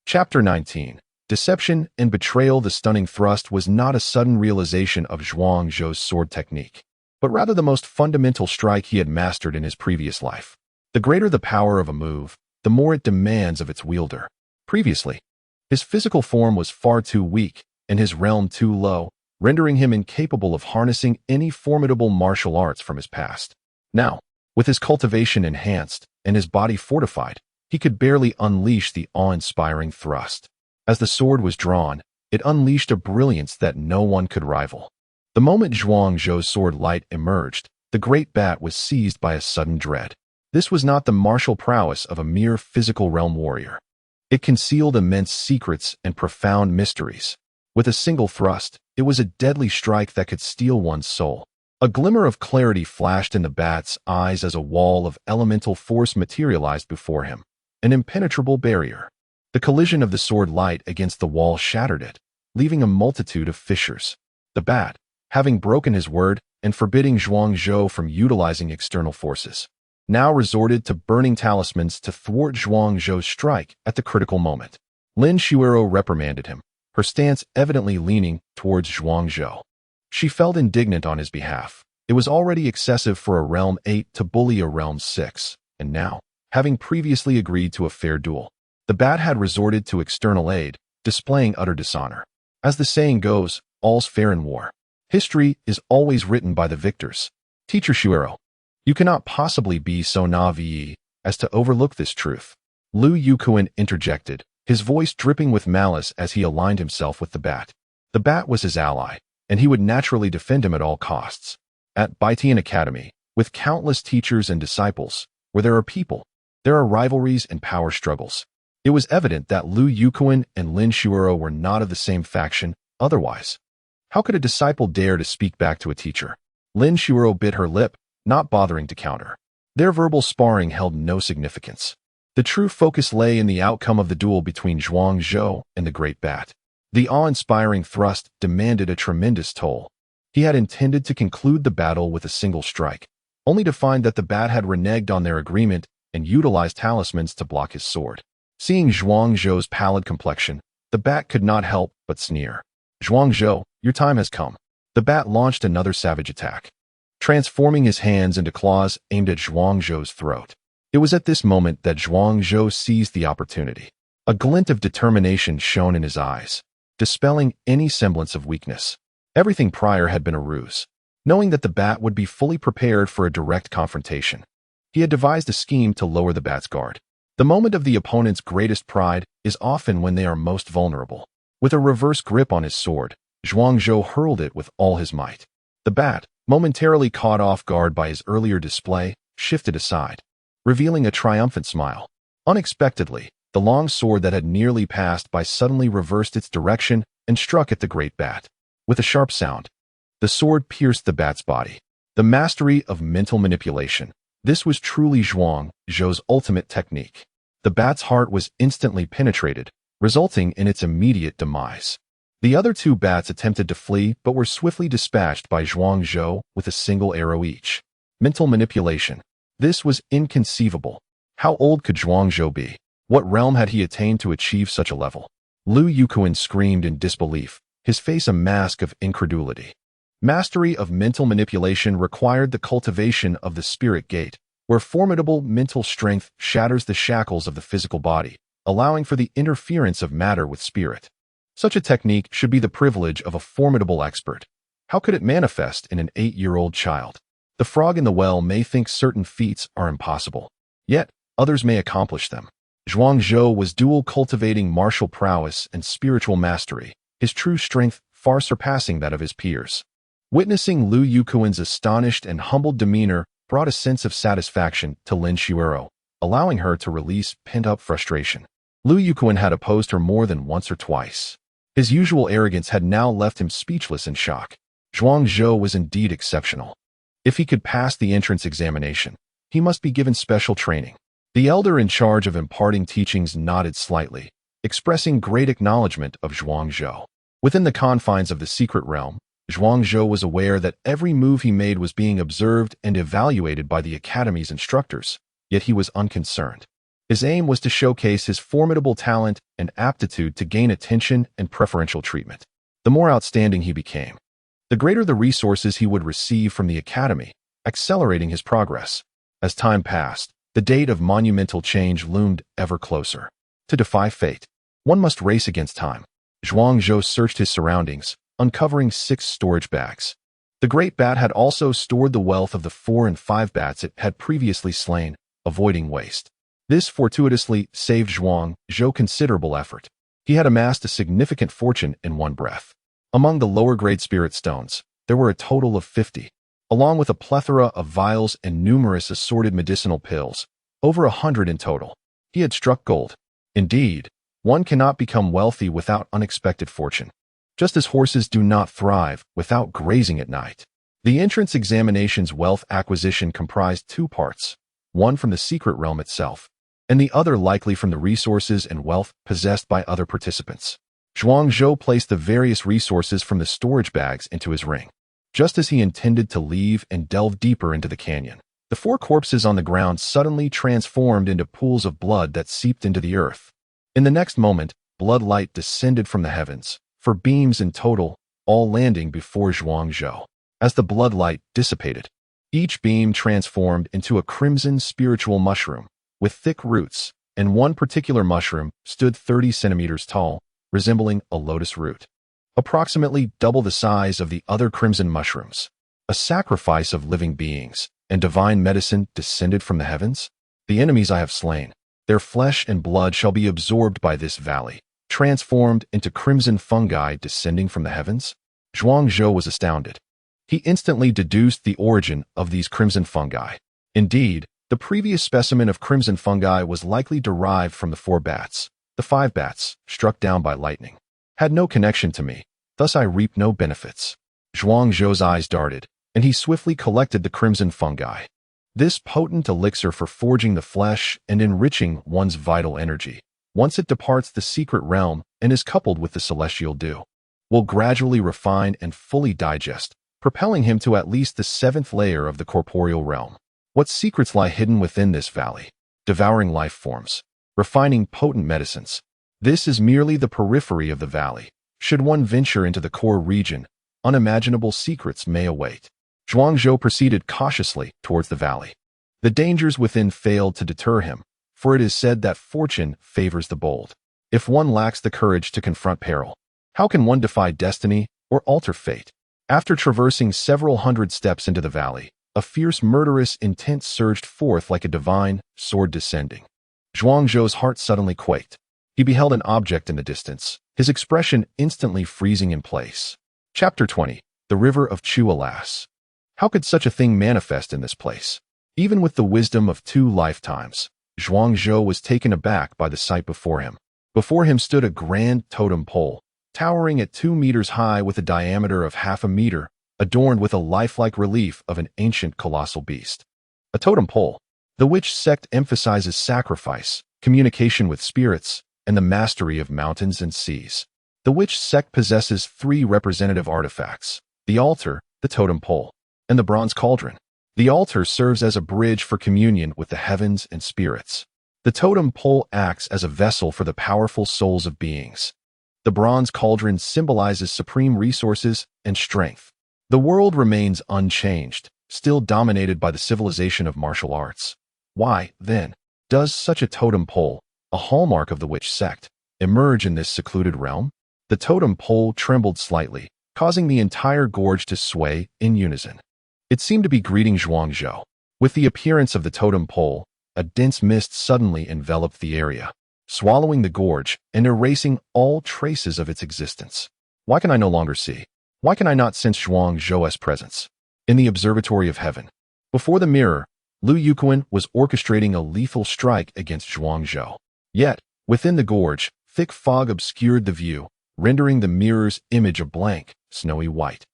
Speaker 1: Chapter 19. Deception and Betrayal. The stunning thrust was not a sudden realization of Zhuang Zhou's sword technique, but rather the most fundamental strike he had mastered in his previous life. The greater the power of a move, the more it demands of its wielder. Previously, his physical form was far too weak and his realm too low, rendering him incapable of harnessing any formidable martial arts from his past. Now, with his cultivation enhanced and his body fortified, he could barely unleash the awe-inspiring thrust. As the sword was drawn, it unleashed a brilliance that no one could rival. The moment Zhuang Zhou's sword light emerged, the Great Bat was seized by a sudden dread. This was not the martial prowess of a mere physical realm warrior. It concealed immense secrets and profound mysteries. With a single thrust, it was a deadly strike that could steal one's soul. A glimmer of clarity flashed in the bat's eyes as a wall of elemental force materialized before him, an impenetrable barrier. The collision of the sword light against the wall shattered it, leaving a multitude of fissures. The bat, having broken his word and forbidding Zhuang Zhou from utilizing external forces, now resorted to burning talismans to thwart Zhuang Zhou's strike at the critical moment. Lin Shuero reprimanded him, her stance evidently leaning towards Zhuangzhou. She felt indignant on his behalf. It was already excessive for a Realm 8 to bully a Realm 6, and now, having previously agreed to a fair duel, the bat had resorted to external aid, displaying utter dishonor. As the saying goes, all's fair in war. History is always written by the victors. Teacher Shuero, you cannot possibly be so naive as to overlook this truth. Lu Yukuan interjected, his voice dripping with malice as he aligned himself with the bat. The bat was his ally, and he would naturally defend him at all costs. At Baitian Academy, with countless teachers and disciples, where there are people, there are rivalries and power struggles. It was evident that Lu Yukuan and Lin Shuero were not of the same faction, otherwise. How could a disciple dare to speak back to a teacher? Lin Shuero bit her lip, not bothering to counter. Their verbal sparring held no significance. The true focus lay in the outcome of the duel between Zhuangzhou and the Great Bat. The awe-inspiring thrust demanded a tremendous toll. He had intended to conclude the battle with a single strike, only to find that the bat had reneged on their agreement and utilized talismans to block his sword. Seeing Zhuangzhou's pallid complexion, the bat could not help but sneer. Zhuangzhou, your time has come. The bat launched another savage attack, transforming his hands into claws aimed at Zhuangzhou's throat. It was at this moment that Zhuangzhou seized the opportunity. A glint of determination shone in his eyes, dispelling any semblance of weakness. Everything prior had been a ruse. Knowing that the bat would be fully prepared for a direct confrontation, he had devised a scheme to lower the bat's guard. The moment of the opponent's greatest pride is often when they are most vulnerable. With a reverse grip on his sword, Zhuangzhou hurled it with all his might. The bat, momentarily caught off guard by his earlier display, shifted aside, revealing a triumphant smile. Unexpectedly, the long sword that had nearly passed by suddenly reversed its direction and struck at the great bat. With a sharp sound, the sword pierced the bat's body. The mastery of mental manipulation. This was truly Zhuangzhou's ultimate technique. The bat's heart was instantly penetrated, resulting in its immediate demise. The other two bats attempted to flee but were swiftly dispatched by Zhuangzhou with a single arrow each. Mental manipulation. This was inconceivable. How old could Zhuangzhou be? What realm had he attained to achieve such a level? Lu Yukuan screamed in disbelief, his face a mask of incredulity. Mastery of mental manipulation required the cultivation of the spirit gate, where formidable mental strength shatters the shackles of the physical body, allowing for the interference of matter with spirit. Such a technique should be the privilege of a formidable expert. How could it manifest in an 8-year-old child? The frog in the well may think certain feats are impossible, yet others may accomplish them. Zhuangzhou was dual cultivating martial prowess and spiritual mastery, his true strength far surpassing that of his peers. Witnessing Lu Yukuan's astonished and humbled demeanor brought a sense of satisfaction to Lin Shuero, allowing her to release pent-up frustration. Lu Yukuan had opposed her more than once or twice. His usual arrogance had now left him speechless in shock. Zhuangzhou was indeed exceptional. If he could pass the entrance examination, he must be given special training. The elder in charge of imparting teachings nodded slightly, expressing great acknowledgement of Zhuangzhou. Within the confines of the secret realm, Zhuangzhou was aware that every move he made was being observed and evaluated by the academy's instructors, yet he was unconcerned. His aim was to showcase his formidable talent and aptitude to gain attention and preferential treatment. The more outstanding he became, the greater the resources he would receive from the academy, accelerating his progress. As time passed, the date of monumental change loomed ever closer. To defy fate, one must race against time. Zhuangzhou searched his surroundings, uncovering 6 storage bags. The great bat had also stored the wealth of the 4 and 5 bats it had previously slain, avoiding waste. This fortuitously saved Zhuangzhou considerable effort. He had amassed a significant fortune in one breath. Among the lower-grade spirit stones, there were a total of 50, along with a plethora of vials and numerous assorted medicinal pills, over 100 in total. He had struck gold. Indeed, one cannot become wealthy without unexpected fortune, just as horses do not thrive without grazing at night. The entrance examination's wealth acquisition comprised 2 parts, one from the secret realm itself, and the other likely from the resources and wealth possessed by other participants. Zhuangzhou placed the various resources from the storage bags into his ring. Just as he intended to leave and delve deeper into the canyon, the 4 corpses on the ground suddenly transformed into pools of blood that seeped into the earth. In the next moment, blood light descended from the heavens, 4 beams in total, all landing before Zhuangzhou. As the bloodlight dissipated, each beam transformed into a crimson spiritual mushroom with thick roots, and one particular mushroom stood 30 centimeters tall, resembling a lotus root, approximately double the size of the other crimson mushrooms. A sacrifice of living beings and divine medicine descended from the heavens? The enemies I have slain, their flesh and blood shall be absorbed by this valley, transformed into crimson fungi descending from the heavens? Zhuangzhou was astounded. He instantly deduced the origin of these crimson fungi. Indeed, the previous specimen of crimson fungi was likely derived from the 4 bats. The 5 bats, struck down by lightning, had no connection to me, thus I reaped no benefits. Zhuangzhou's eyes darted, and he swiftly collected the crimson fungi. This potent elixir for forging the flesh and enriching one's vital energy, once it departs the secret realm and is coupled with the celestial dew, will gradually refine and fully digest, propelling him to at least the 7th layer of the corporeal realm. What secrets lie hidden within this valley? Devouring life forms, refining potent medicines. This is merely the periphery of the valley. Should one venture into the core region, unimaginable secrets may await. Zhuangzhou proceeded cautiously towards the valley. The dangers within failed to deter him, for it is said that fortune favors the bold. If one lacks the courage to confront peril, how can one defy destiny or alter fate? After traversing several hundred steps into the valley, a fierce murderous intent surged forth like a divine sword descending. Zhuangzhou's heart suddenly quaked. He beheld an object in the distance, his expression instantly freezing in place. Chapter 20. The River of Chu. Alas! How could such a thing manifest in this place? Even with the wisdom of 2 lifetimes, Zhuangzhou was taken aback by the sight before him. Before him stood a grand totem pole, towering at 2 meters high with a diameter of half a meter, adorned with a lifelike relief of an ancient colossal beast. A totem pole. The witch sect emphasizes sacrifice, communication with spirits, and the mastery of mountains and seas. The witch sect possesses 3 representative artifacts: the altar, the totem pole, and the bronze cauldron. The altar serves as a bridge for communion with the heavens and spirits. The totem pole acts as a vessel for the powerful souls of beings. The bronze cauldron symbolizes supreme resources and strength. The world remains unchanged, still dominated by the civilization of martial arts. Why, then, does such a totem pole, a hallmark of the witch sect, emerge in this secluded realm? The totem pole trembled slightly, causing the entire gorge to sway in unison. It seemed to be greeting Zhuangzhou. With the appearance of the totem pole, a dense mist suddenly enveloped the area, swallowing the gorge and erasing all traces of its existence. Why can I no longer see? Why can I not sense Zhuangzhou's presence? In the observatory of heaven, before the mirror, Lu Yuquan was orchestrating a lethal strike against Zhuangzhou. Yet, within the gorge, thick fog obscured the view, rendering the mirror's image a blank, snowy white.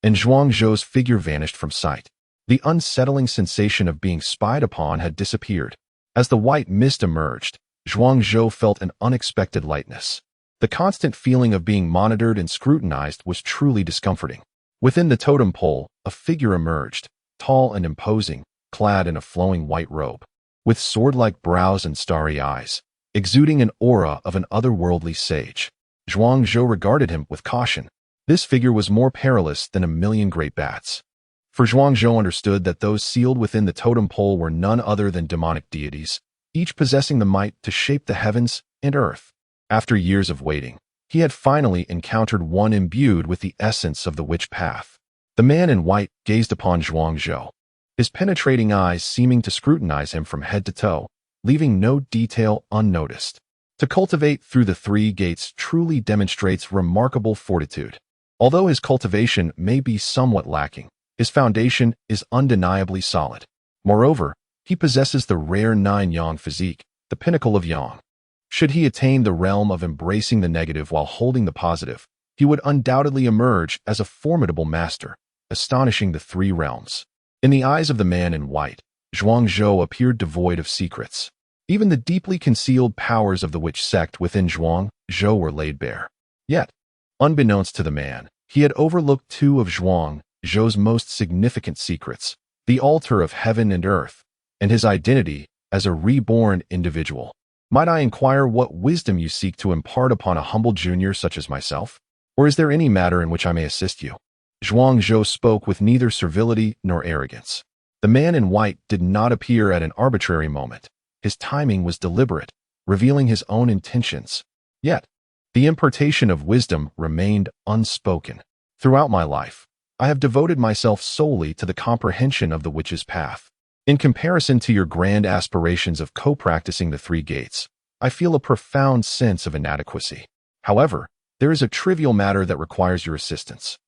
Speaker 1: And Zhuangzhou's figure vanished from sight. The unsettling sensation of being spied upon had disappeared. As the white mist emerged, Zhuangzhou felt an unexpected lightness. The constant feeling of being monitored and scrutinized was truly discomforting. Within the totem pole, a figure emerged, tall and imposing, clad in a flowing white robe, with sword-like brows and starry eyes, exuding an aura of an otherworldly sage. Zhuangzhou regarded him with caution. This figure was more perilous than a million great bats. For Zhuangzhou understood that those sealed within the totem pole were none other than demonic deities, each possessing the might to shape the heavens and earth. After years of waiting, he had finally encountered one imbued with the essence of the witch path. The man in white gazed upon Zhuangzhou, his penetrating eyes seeming to scrutinize him from head to toe, leaving no detail unnoticed. To cultivate through the 3 gates truly demonstrates remarkable fortitude. Although his cultivation may be somewhat lacking, his foundation is undeniably solid. Moreover, he possesses the rare 9-yang physique, the pinnacle of yang. Should he attain the realm of embracing the negative while holding the positive, he would undoubtedly emerge as a formidable master, astonishing the 3 realms. In the eyes of the man in white, Zhuangzhou appeared devoid of secrets. Even the deeply concealed powers of the witch sect within Zhuangzhou were laid bare. Yet, unbeknownst to the man, he had overlooked 2 of Zhuangzhou's most significant secrets: the altar of heaven and earth, and his identity as a reborn individual. Might I inquire what wisdom you seek to impart upon a humble junior such as myself? Or is there any matter in which I may assist you?" Zhuang Zhou spoke with neither servility nor arrogance. The man in white did not appear at an arbitrary moment. His timing was deliberate, revealing his own intentions. Yet, the impartation of wisdom remained unspoken. Throughout my life, I have devoted myself solely to the comprehension of the witch's path. In comparison to your grand aspirations of co-practicing the three gates, I feel a profound sense of inadequacy. However, there is a trivial matter that requires your assistance.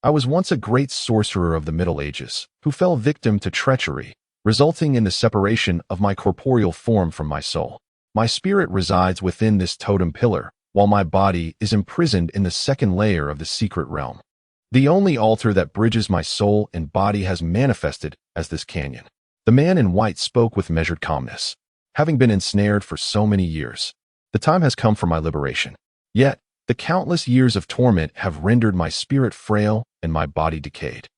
Speaker 1: I was once a great sorcerer of the Middle Ages, who fell victim to treachery, resulting in the separation of my corporeal form from my soul. My spirit resides within this totem pillar, while my body is imprisoned in the second layer of the secret realm. The only altar that bridges my soul and body has manifested as this canyon. The man in white spoke with measured calmness. Having been ensnared for so many years, the time has come for my liberation. Yet, the countless years of torment have rendered my spirit frail and my body decayed.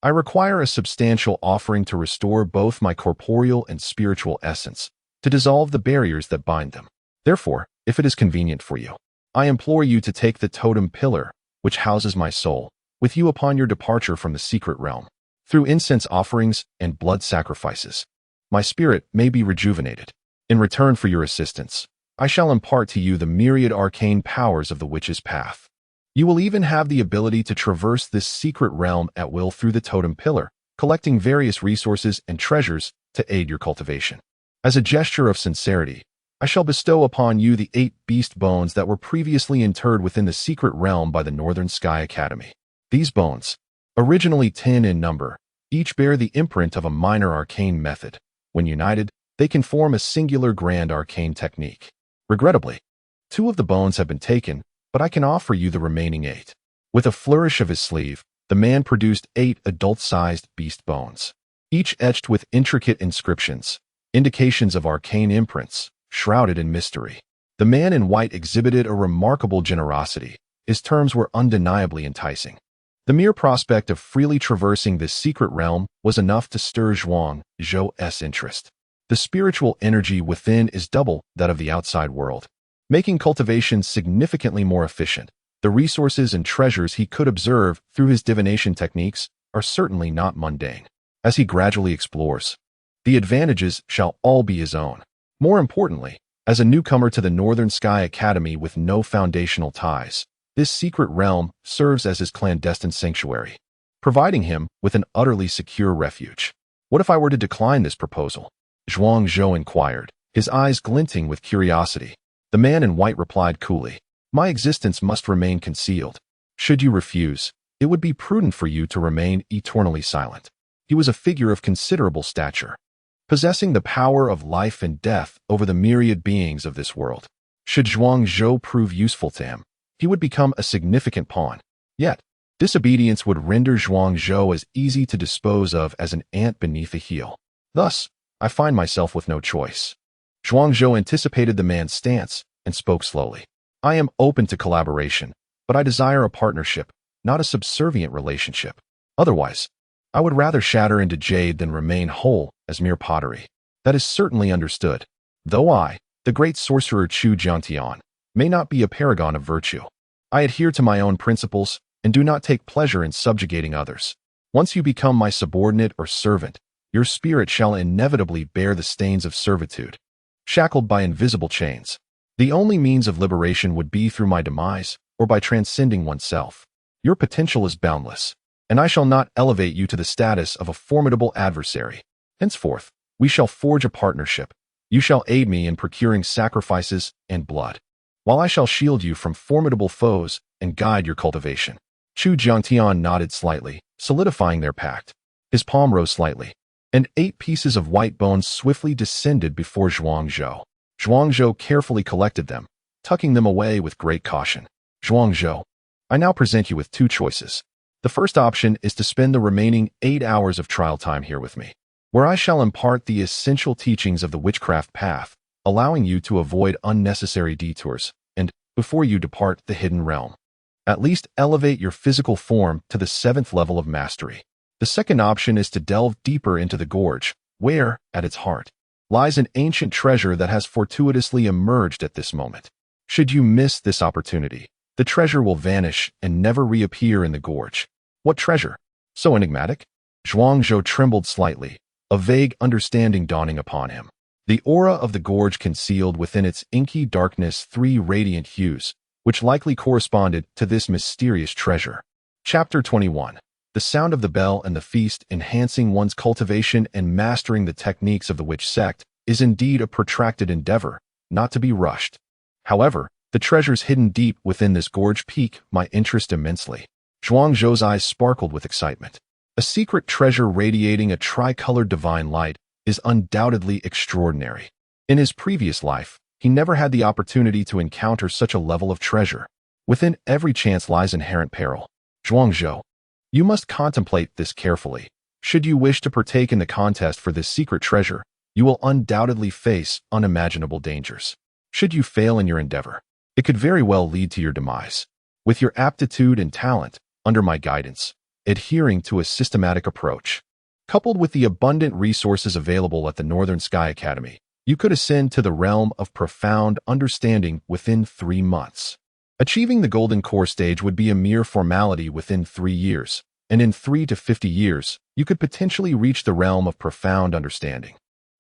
Speaker 1: I require a substantial offering to restore both my corporeal and spiritual essence, to dissolve the barriers that bind them. Therefore, if it is convenient for you, I implore you to take the totem pillar, which houses my soul, with you upon your departure from the secret realm. Through incense offerings and blood sacrifices, my spirit may be rejuvenated. In return for your assistance, I shall impart to you the myriad arcane powers of the witch's path. You will even have the ability to traverse this secret realm at will through the totem pillar, collecting various resources and treasures to aid your cultivation. As a gesture of sincerity, I shall bestow upon you the 8 beast bones that were previously interred within the secret realm by the Northern Sky Academy. These bones, originally 10 in number, each bear the imprint of a minor arcane method. When united, they can form a singular grand arcane technique. Regrettably, 2 of the bones have been taken, but I can offer you the remaining 8. With a flourish of his sleeve, the man produced 8 adult-sized beast bones, each etched with intricate inscriptions, indications of arcane imprints, shrouded in mystery. The man in white exhibited a remarkable generosity. His terms were undeniably enticing. The mere prospect of freely traversing this secret realm was enough to stir Zhuang Zhou's interest. The spiritual energy within is double that of the outside world, making cultivation significantly more efficient. The resources and treasures he could observe through his divination techniques are certainly not mundane. As he gradually explores, the advantages shall all be his own. More importantly, as a newcomer to the Northern Sky Academy with no foundational ties, this secret realm serves as his clandestine sanctuary, providing him with an utterly secure refuge. What if I were to decline this proposal? Zhuang Zhou inquired, his eyes glinting with curiosity. The man in white replied coolly, "My existence must remain concealed. Should you refuse, it would be prudent for you to remain eternally silent." He was a figure of considerable stature, possessing the power of life and death over the myriad beings of this world. Should Zhuang Zhou prove useful to him, he would become a significant pawn. Yet, disobedience would render Zhuang Zhou as easy to dispose of as an ant beneath a heel. Thus, I find myself with no choice. Zhuang Zhou anticipated the man's stance and spoke slowly. "I am open to collaboration, but I desire a partnership, not a subservient relationship. Otherwise, I would rather shatter into jade than remain whole as mere pottery." "That is certainly understood. Though I, the great sorcerer Chu Jiangtian, may not be a paragon of virtue, I adhere to my own principles and do not take pleasure in subjugating others. Once you become my subordinate or servant, your spirit shall inevitably bear the stains of servitude, shackled by invisible chains. The only means of liberation would be through my demise or by transcending oneself. Your potential is boundless, and I shall not elevate you to the status of a formidable adversary. Henceforth, we shall forge a partnership. You shall aid me in procuring sacrifices and blood, while I shall shield you from formidable foes and guide your cultivation." Chu Jiangtian nodded slightly, solidifying their pact. His palm rose slightly, and 8 pieces of white bones swiftly descended before Zhuang Zhou. Zhuang Zhou carefully collected them, tucking them away with great caution. "Zhuang Zhou, I now present you with 2 choices. The first option is to spend the remaining 8 hours of trial time here with me, where I shall impart the essential teachings of the witchcraft path, allowing you to avoid unnecessary detours, and, before you depart the hidden realm, at least elevate your physical form to the 7th level of mastery. The second option is to delve deeper into the gorge, where, at its heart, lies an ancient treasure that has fortuitously emerged at this moment. Should you miss this opportunity, The treasure will vanish and never reappear in the gorge. What treasure? So enigmatic? Zhuangzhou trembled slightly, a vague understanding dawning upon him. The aura of the gorge concealed within its inky darkness 3 radiant hues, which likely corresponded to this mysterious treasure. Chapter 21. The sound of the bell and the feast, enhancing one's cultivation and mastering the techniques of the witch sect, is indeed a protracted endeavor, not to be rushed. However, the treasures hidden deep within this gorge pique my interest immensely. Zhuangzhou's eyes sparkled with excitement. A secret treasure radiating a tricolored divine light is undoubtedly extraordinary. In his previous life, he never had the opportunity to encounter such a level of treasure. Within every chance lies inherent peril. Zhuangzhou, you must contemplate this carefully. Should you wish to partake in the contest for this secret treasure, you will undoubtedly face unimaginable dangers. Should you fail in your endeavor, it could very well lead to your demise. With your aptitude and talent, under my guidance, adhering to a systematic approach, coupled with the abundant resources available at the Northern Sky Academy, you could ascend to the realm of profound understanding within 3 months. Achieving the Golden Core stage would be a mere formality within 3 years, and in 3 to 50 years, you could potentially reach the realm of profound understanding,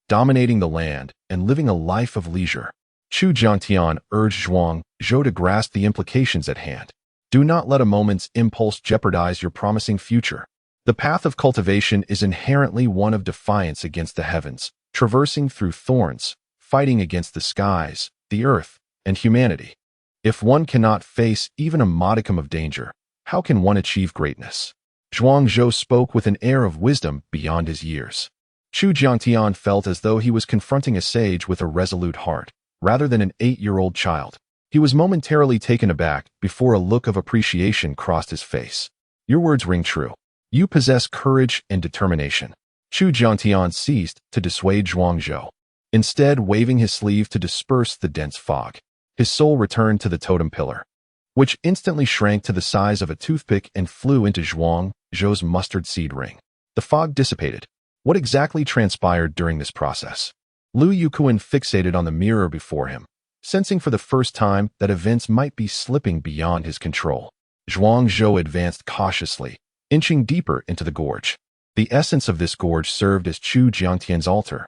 Speaker 1: dominating the land and living a life of leisure. Chu Jiangtian urged Zhuangzhou to grasp the implications at hand. Do not let a moment's impulse jeopardize your promising future. The path of cultivation is inherently one of defiance against the heavens, traversing through thorns, fighting against the skies, the earth, and humanity. If one cannot face even a modicum of danger, how can one achieve greatness? Zhuangzhou spoke with an air of wisdom beyond his years. Chu Jiangtian felt as though he was confronting a sage with a resolute heart, rather than an 8-year-old child. He was momentarily taken aback before a look of appreciation crossed his face. Your words ring true. You possess courage and determination. Chu Jiangtian ceased to dissuade Zhuangzhou, instead waving his sleeve to disperse the dense fog. His soul returned to the totem pillar, which instantly shrank to the size of a toothpick and flew into Zhuangzhou's mustard seed ring. The fog dissipated. What exactly transpired during this process? Lu Yuquan fixated on the mirror before him, sensing for the first time that events might be slipping beyond his control. Zhuangzhou advanced cautiously, inching deeper into the gorge. The essence of this gorge served as Chu Jiangtian's altar.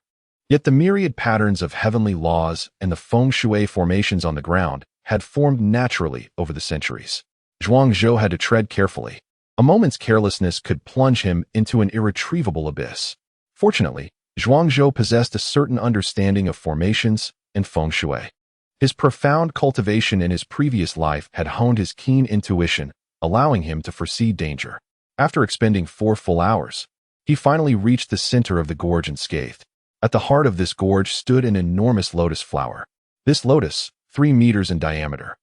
Speaker 1: Yet the myriad patterns of heavenly laws and the feng shui formations on the ground had formed naturally over the centuries. Zhuangzhou had to tread carefully. A moment's carelessness could plunge him into an irretrievable abyss. Fortunately, Zhuangzhou possessed a certain understanding of formations and feng shui. His profound cultivation in his previous life had honed his keen intuition, allowing him to foresee danger. After expending 4 full hours, he finally reached the center of the gorge unscathed. At the heart of this gorge stood an enormous lotus flower. This lotus, 3 meters in diameter,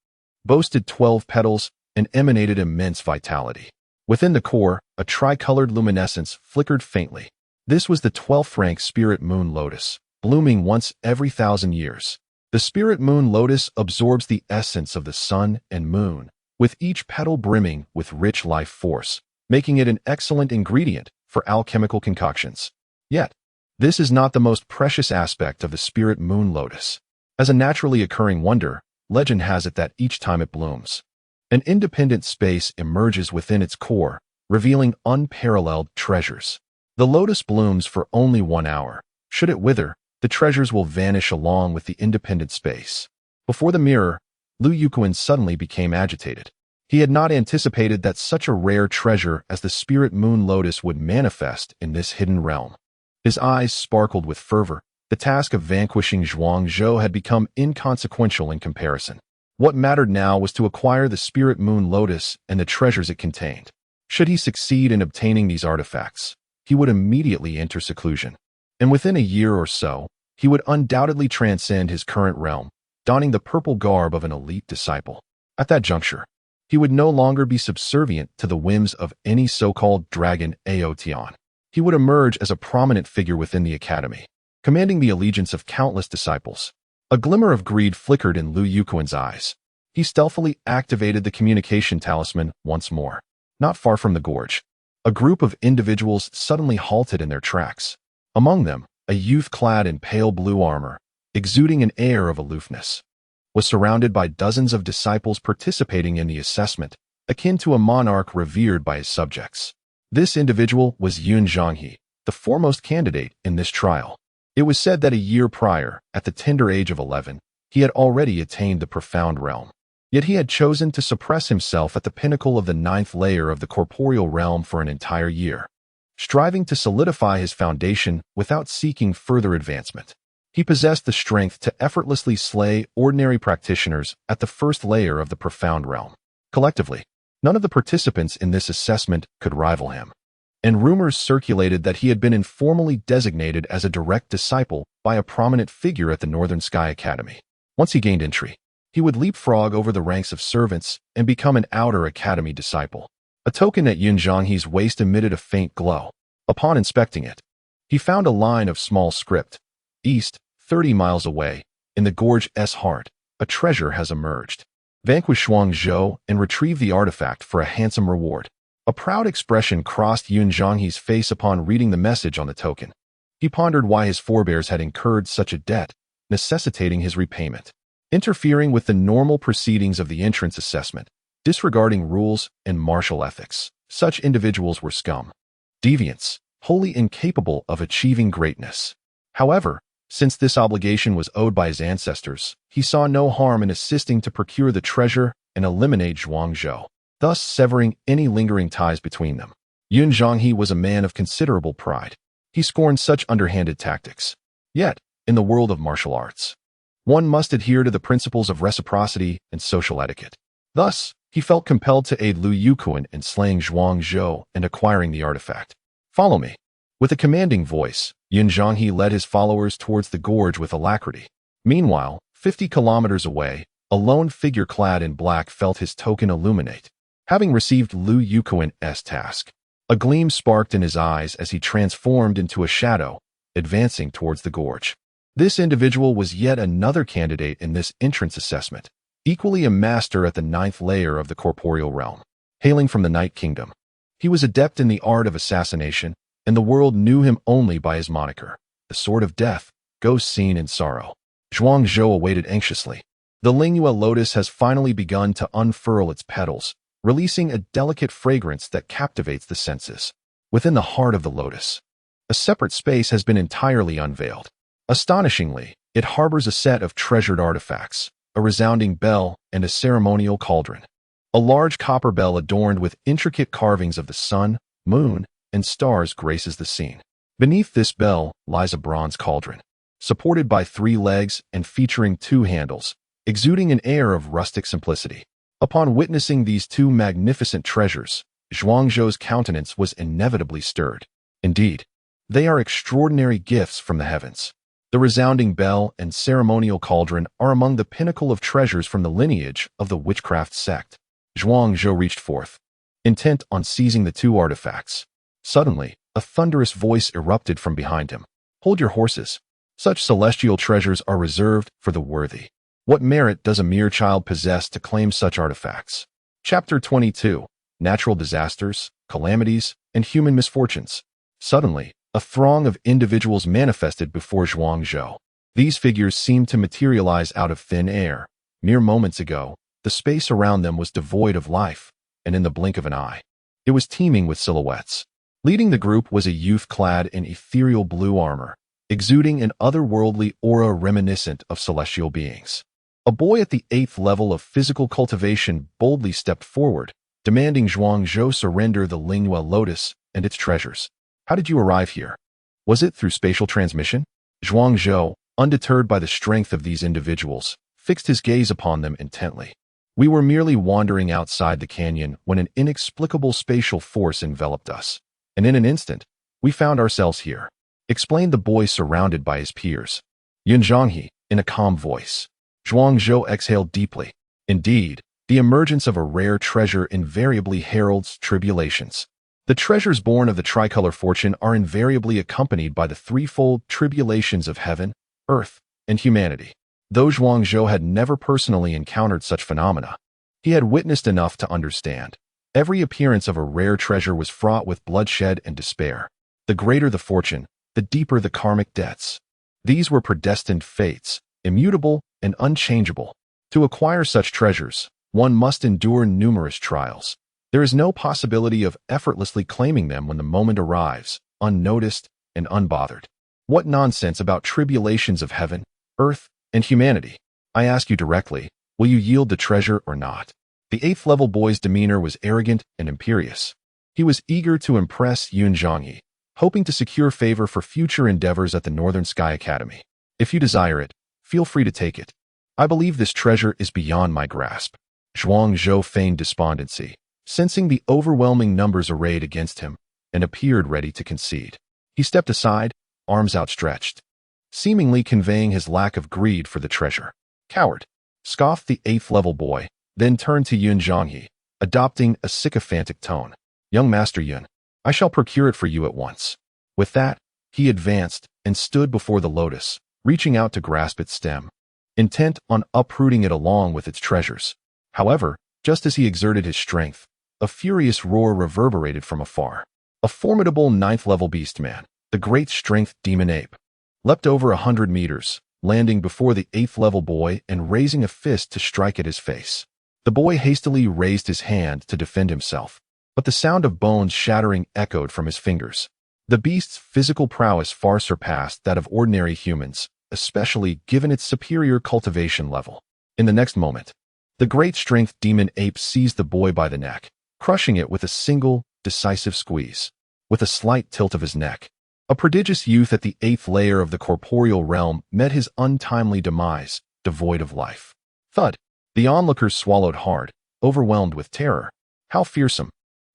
Speaker 1: boasted 12 petals and emanated immense vitality. Within the core, a tricolored luminescence flickered faintly. This was the 12th rank spirit moon lotus, blooming once every 1,000 years. The spirit moon lotus absorbs the essence of the sun and moon, with each petal brimming with rich life force, making it an excellent ingredient for alchemical concoctions. Yet, this is not the most precious aspect of the spirit moon lotus. As a naturally occurring wonder, legend has it that each time it blooms, an independent space emerges within its core, revealing unparalleled treasures. The lotus blooms for only 1 hour. Should it wither, the treasures will vanish along with the independent space. Before the mirror, Lu Yuquan suddenly became agitated. He had not anticipated that such a rare treasure as the spirit moon lotus would manifest in this hidden realm. His eyes sparkled with fervor. The task of vanquishing Zhuangzhou had become inconsequential in comparison. What mattered now was to acquire the spirit moon lotus and the treasures it contained. Should he succeed in obtaining these artifacts, he would immediately enter seclusion. And within a year or so, he would undoubtedly transcend his current realm, donning the purple garb of an elite disciple. At that juncture, he would no longer be subservient to the whims of any so-called dragon Aotian. He would emerge as a prominent figure within the academy, commanding the allegiance of countless disciples. A glimmer of greed flickered in Lu Yuquan's eyes. He stealthily activated the communication talisman once more. Not far from the gorge, a group of individuals suddenly halted in their tracks. Among them, a youth clad in pale blue armor, exuding an air of aloofness. was surrounded by dozens of disciples participating in the assessment, akin to a monarch revered by his subjects. This individual was Yun Zhanghe, the foremost candidate in this trial. It was said that a year prior, at the tender age of 11, he had already attained the profound realm. Yet he had chosen to suppress himself at the pinnacle of the 9th layer of the corporeal realm for an entire year, striving to solidify his foundation without seeking further advancement. He possessed the strength to effortlessly slay ordinary practitioners at the 1st layer of the profound realm. Collectively, none of the participants in this assessment could rival him, and rumors circulated that he had been informally designated as a direct disciple by a prominent figure at the Northern Sky Academy. Once he gained entry, he would leapfrog over the ranks of servants and become an outer academy disciple. A token at Yun Zhanghe's waist emitted a faint glow. Upon inspecting it, he found a line of small script. East, 30 miles away, in the gorge's heart, a treasure has emerged. Vanquish Zhuangzhou and retrieve the artifact for a handsome reward. A proud expression crossed Yun Zhanghe's face upon reading the message on the token. He pondered why his forebears had incurred such a debt, necessitating his repayment. Interfering with the normal proceedings of the entrance assessment, disregarding rules and martial ethics. Such individuals were scum, deviants, wholly incapable of achieving greatness. However, since this obligation was owed by his ancestors, he saw no harm in assisting to procure the treasure and eliminate Zhuangzhou, thus severing any lingering ties between them. Yun Zhanghe was a man of considerable pride. He scorned such underhanded tactics. Yet, in the world of martial arts, one must adhere to the principles of reciprocity and social etiquette. Thus, he felt compelled to aid Lu Yuquan in slaying Zhuangzhou and acquiring the artifact. Follow me. With a commanding voice, Yun Zhanghe led his followers towards the gorge with alacrity. Meanwhile, 50 kilometers away, a lone figure clad in black felt his token illuminate. Having received Lu Yuquan's task, a gleam sparked in his eyes as he transformed into a shadow, advancing towards the gorge. This individual was yet another candidate in this entrance assessment, equally a master at the 9th layer of the corporeal realm. Hailing from the Night Kingdom, he was adept in the art of assassination, and the world knew him only by his moniker, the Sword of Death, ghost seen in sorrow. Zhuangzhou awaited anxiously. The Lingua lotus has finally begun to unfurl its petals, releasing a delicate fragrance that captivates the senses. Within the heart of the lotus, a separate space has been entirely unveiled. Astonishingly, it harbors a set of treasured artifacts, a resounding bell, and a ceremonial cauldron. A large copper bell adorned with intricate carvings of the sun, moon, and stars graces the scene. Beneath this bell lies a bronze cauldron, supported by 3 legs and featuring 2 handles, exuding an air of rustic simplicity. Upon witnessing these 2 magnificent treasures, Zhuangzhou's countenance was inevitably stirred. Indeed, they are extraordinary gifts from the heavens. The resounding bell and ceremonial cauldron are among the pinnacle of treasures from the lineage of the witchcraft sect. Zhuangzhou reached forth, intent on seizing the 2 artifacts. Suddenly, a thunderous voice erupted from behind him. Hold your horses. Such celestial treasures are reserved for the worthy. What merit does a mere child possess to claim such artifacts? Chapter 22. Natural disasters, calamities, and human misfortunes. Suddenly, a throng of individuals manifested before Zhuangzhou. These figures seemed to materialize out of thin air. Mere moments ago, the space around them was devoid of life, and in the blink of an eye, it was teeming with silhouettes. Leading the group was a youth clad in ethereal blue armor, exuding an otherworldly aura reminiscent of celestial beings. A boy at the 8th level of physical cultivation boldly stepped forward, demanding Zhuangzhou surrender the Lingua lotus and its treasures. How did you arrive here? Was it through spatial transmission? Zhuangzhou, undeterred by the strength of these individuals, fixed his gaze upon them intently. We were merely wandering outside the canyon when an inexplicable spatial force enveloped us, and in an instant, we found ourselves here, explained the boy surrounded by his peers. Yun Zhanghe, in a calm voice. Zhuangzhou exhaled deeply. Indeed, the emergence of a rare treasure invariably heralds tribulations. The treasures born of the tricolor fortune are invariably accompanied by the 3-fold tribulations of heaven, earth, and humanity. Though Zhuangzhou had never personally encountered such phenomena, he had witnessed enough to understand. Every appearance of a rare treasure was fraught with bloodshed and despair. The greater the fortune, the deeper the karmic debts. These were predestined fates, immutable and unchangeable. To acquire such treasures, one must endure numerous trials. There is no possibility of effortlessly claiming them when the moment arrives, unnoticed and unbothered. What nonsense about tribulations of heaven, earth, and humanity. I ask you directly, will you yield the treasure or not? The 8th level boy's demeanor was arrogant and imperious. He was eager to impress Yun Zhanghe, hoping to secure favor for future endeavors at the Northern Sky Academy. If you desire it, feel free to take it. I believe this treasure is beyond my grasp. Zhuang Zhou feigned despondency, sensing the overwhelming numbers arrayed against him, and appeared ready to concede. He stepped aside, arms outstretched, seemingly conveying his lack of greed for the treasure. Coward, scoffed the 8th level boy, then turned to Yun Zhanghe, adopting a sycophantic tone. Young Master Yun, I shall procure it for you at once. With that, he advanced and stood before the lotus, reaching out to grasp its stem, intent on uprooting it along with its treasures. However, just as he exerted his strength, a furious roar reverberated from afar. A formidable 9th level beastman, the great strength demon ape, leapt over 100 meters, landing before the 8th level boy and raising a fist to strike at his face. The boy hastily raised his hand to defend himself, but the sound of bones shattering echoed from his fingers. The beast's physical prowess far surpassed that of ordinary humans, especially given its superior cultivation level. In the next moment, the great strength demon ape seized the boy by the neck, crushing it with a single, decisive squeeze. With a slight tilt of his neck, a prodigious youth at the 8th layer of the corporeal realm met his untimely demise, devoid of life. Thud! The onlookers swallowed hard, overwhelmed with terror. How fearsome!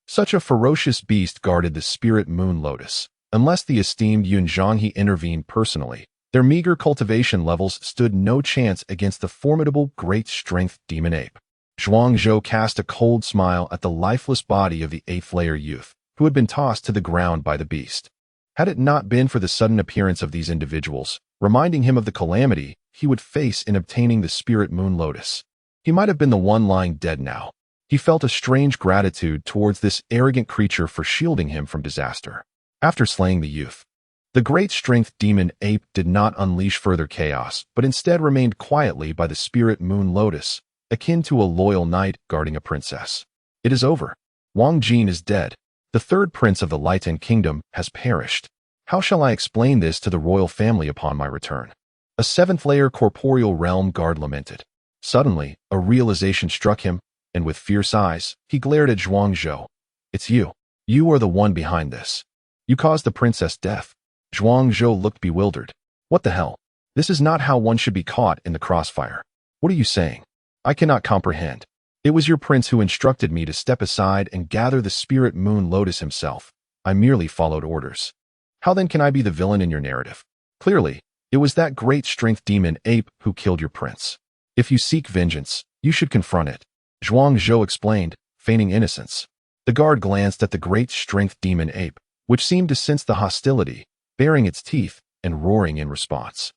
Speaker 1: Such a ferocious beast guarded the spirit moon lotus. Unless the esteemed Yun Zhanghe intervened personally, their meager cultivation levels stood no chance against the formidable great strength demon ape. Zhuang Zhou cast a cold smile at the lifeless body of the 8th layer youth, who had been tossed to the ground by the beast. Had it not been for the sudden appearance of these individuals, reminding him of the calamity he would face in obtaining the spirit moon lotus, he might have been the one lying dead now. He felt a strange gratitude towards this arrogant creature for shielding him from disaster. After slaying the youth, the great strength demon ape did not unleash further chaos, but instead remained quietly by the spirit moon lotus, akin to a loyal knight guarding a princess. It is over. Wang Jin is dead. The 3rd prince of the Lighten Kingdom has perished. How shall I explain this to the royal family upon my return? A 7th layer corporeal realm guard lamented. Suddenly, a realization struck him, and with fierce eyes, he glared at Zhuang Zhou. It's you. You are the one behind this. You caused the princess death. Zhuang Zhou looked bewildered. What the hell? This is not how one should be caught in the crossfire. What are you saying? I cannot comprehend. It was your prince who instructed me to step aside and gather the spirit moon lotus himself. I merely followed orders. How then can I be the villain in your narrative? Clearly, it was that great strength demon ape who killed your prince. If you seek vengeance, you should confront it. Zhuang Zhou explained, feigning innocence. The guard glanced at the great strength demon ape, which seemed to sense the hostility, baring its teeth and roaring in response.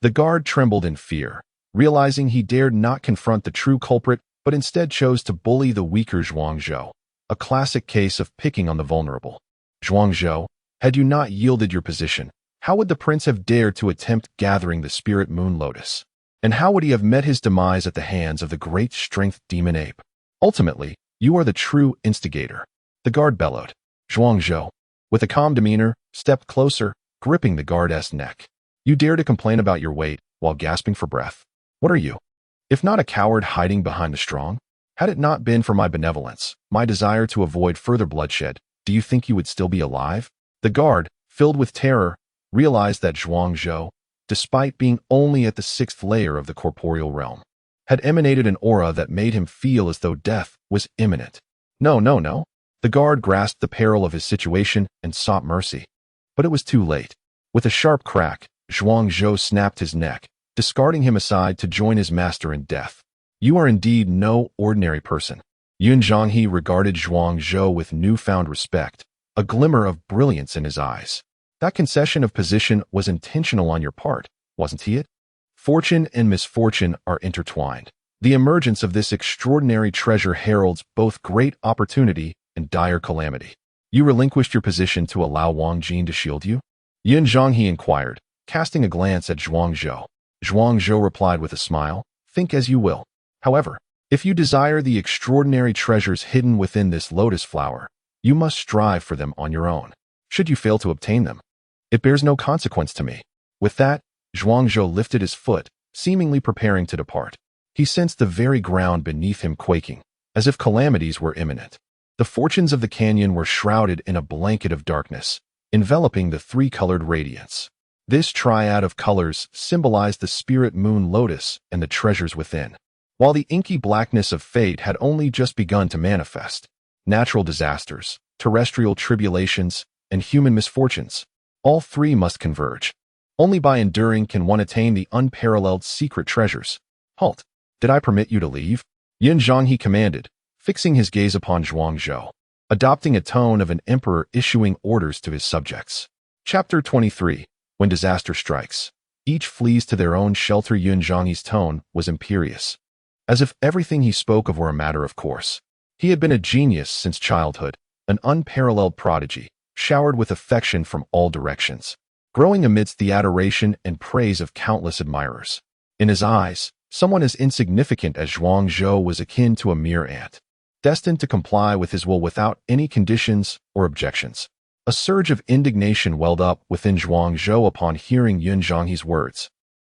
Speaker 1: The guard trembled in fear, realizing he dared not confront the true culprit, but instead chose to bully the weaker Zhuang Zhou, a classic case of picking on the vulnerable. Zhuang Zhou, had you not yielded your position, how would the prince have dared to attempt gathering the spirit moon lotus? And how would he have met his demise at the hands of the great strength demon ape? Ultimately, you are the true instigator. The guard bellowed. Zhuang Zhou, with a calm demeanor, stepped closer, gripping the guard's neck. You dare to complain about your weight while gasping for breath. What are you? If not a coward hiding behind the strong? Had it not been for my benevolence, my desire to avoid further bloodshed, do you think you would still be alive? The guard, filled with terror, realized that Zhuang Zhou, despite being only at the 6th layer of the corporeal realm, had emanated an aura that made him feel as though death was imminent. No. The guard grasped the peril of his situation and sought mercy. But it was too late. With a sharp crack, Zhuang Zhou snapped his neck, discarding him aside to join his master in death. You are indeed no ordinary person. Yun Zhanghe regarded Zhuang Zhou with newfound respect, a glimmer of brilliance in his eyes. That concession of position was intentional on your part, wasn't it? Fortune and misfortune are intertwined. The emergence of this extraordinary treasure heralds both great opportunity and dire calamity. You relinquished your position to allow Wang Jin to shield you? Yun Zhanghe inquired, casting a glance at Zhuang Zhou. Zhuang Zhou replied with a smile, think as you will. However, if you desire the extraordinary treasures hidden within this lotus flower, you must strive for them on your own. Should you fail to obtain them, it bears no consequence to me." With that, Zhuangzhou lifted his foot, seemingly preparing to depart. He sensed the very ground beneath him quaking, as if calamities were imminent. The fortunes of the canyon were shrouded in a blanket of darkness, enveloping the three-colored radiance. This triad of colors symbolized the spirit moon lotus and the treasures within. While the inky blackness of fate had only just begun to manifest, natural disasters, terrestrial tribulations, and human misfortunes, all three must converge. Only by enduring can one attain the unparalleled secret treasures. "Halt! Did I permit you to leave?" Yin Zhanghe commanded, fixing his gaze upon Zhuangzhou, adopting a tone of an emperor issuing orders to his subjects. Chapter 23. When disaster strikes, each flees to their own shelter. Yin Zhanghe's tone was imperious, as if everything he spoke of were a matter of course. He had been a genius since childhood, an unparalleled prodigy, showered with affection from all directions, growing amidst the adoration and praise of countless admirers. In his eyes, someone as insignificant as Zhuangzhou was akin to a mere ant, destined to comply with his will without any conditions or objections. A surge of indignation welled up within Zhuangzhou upon hearing Yin Zhanghe's words,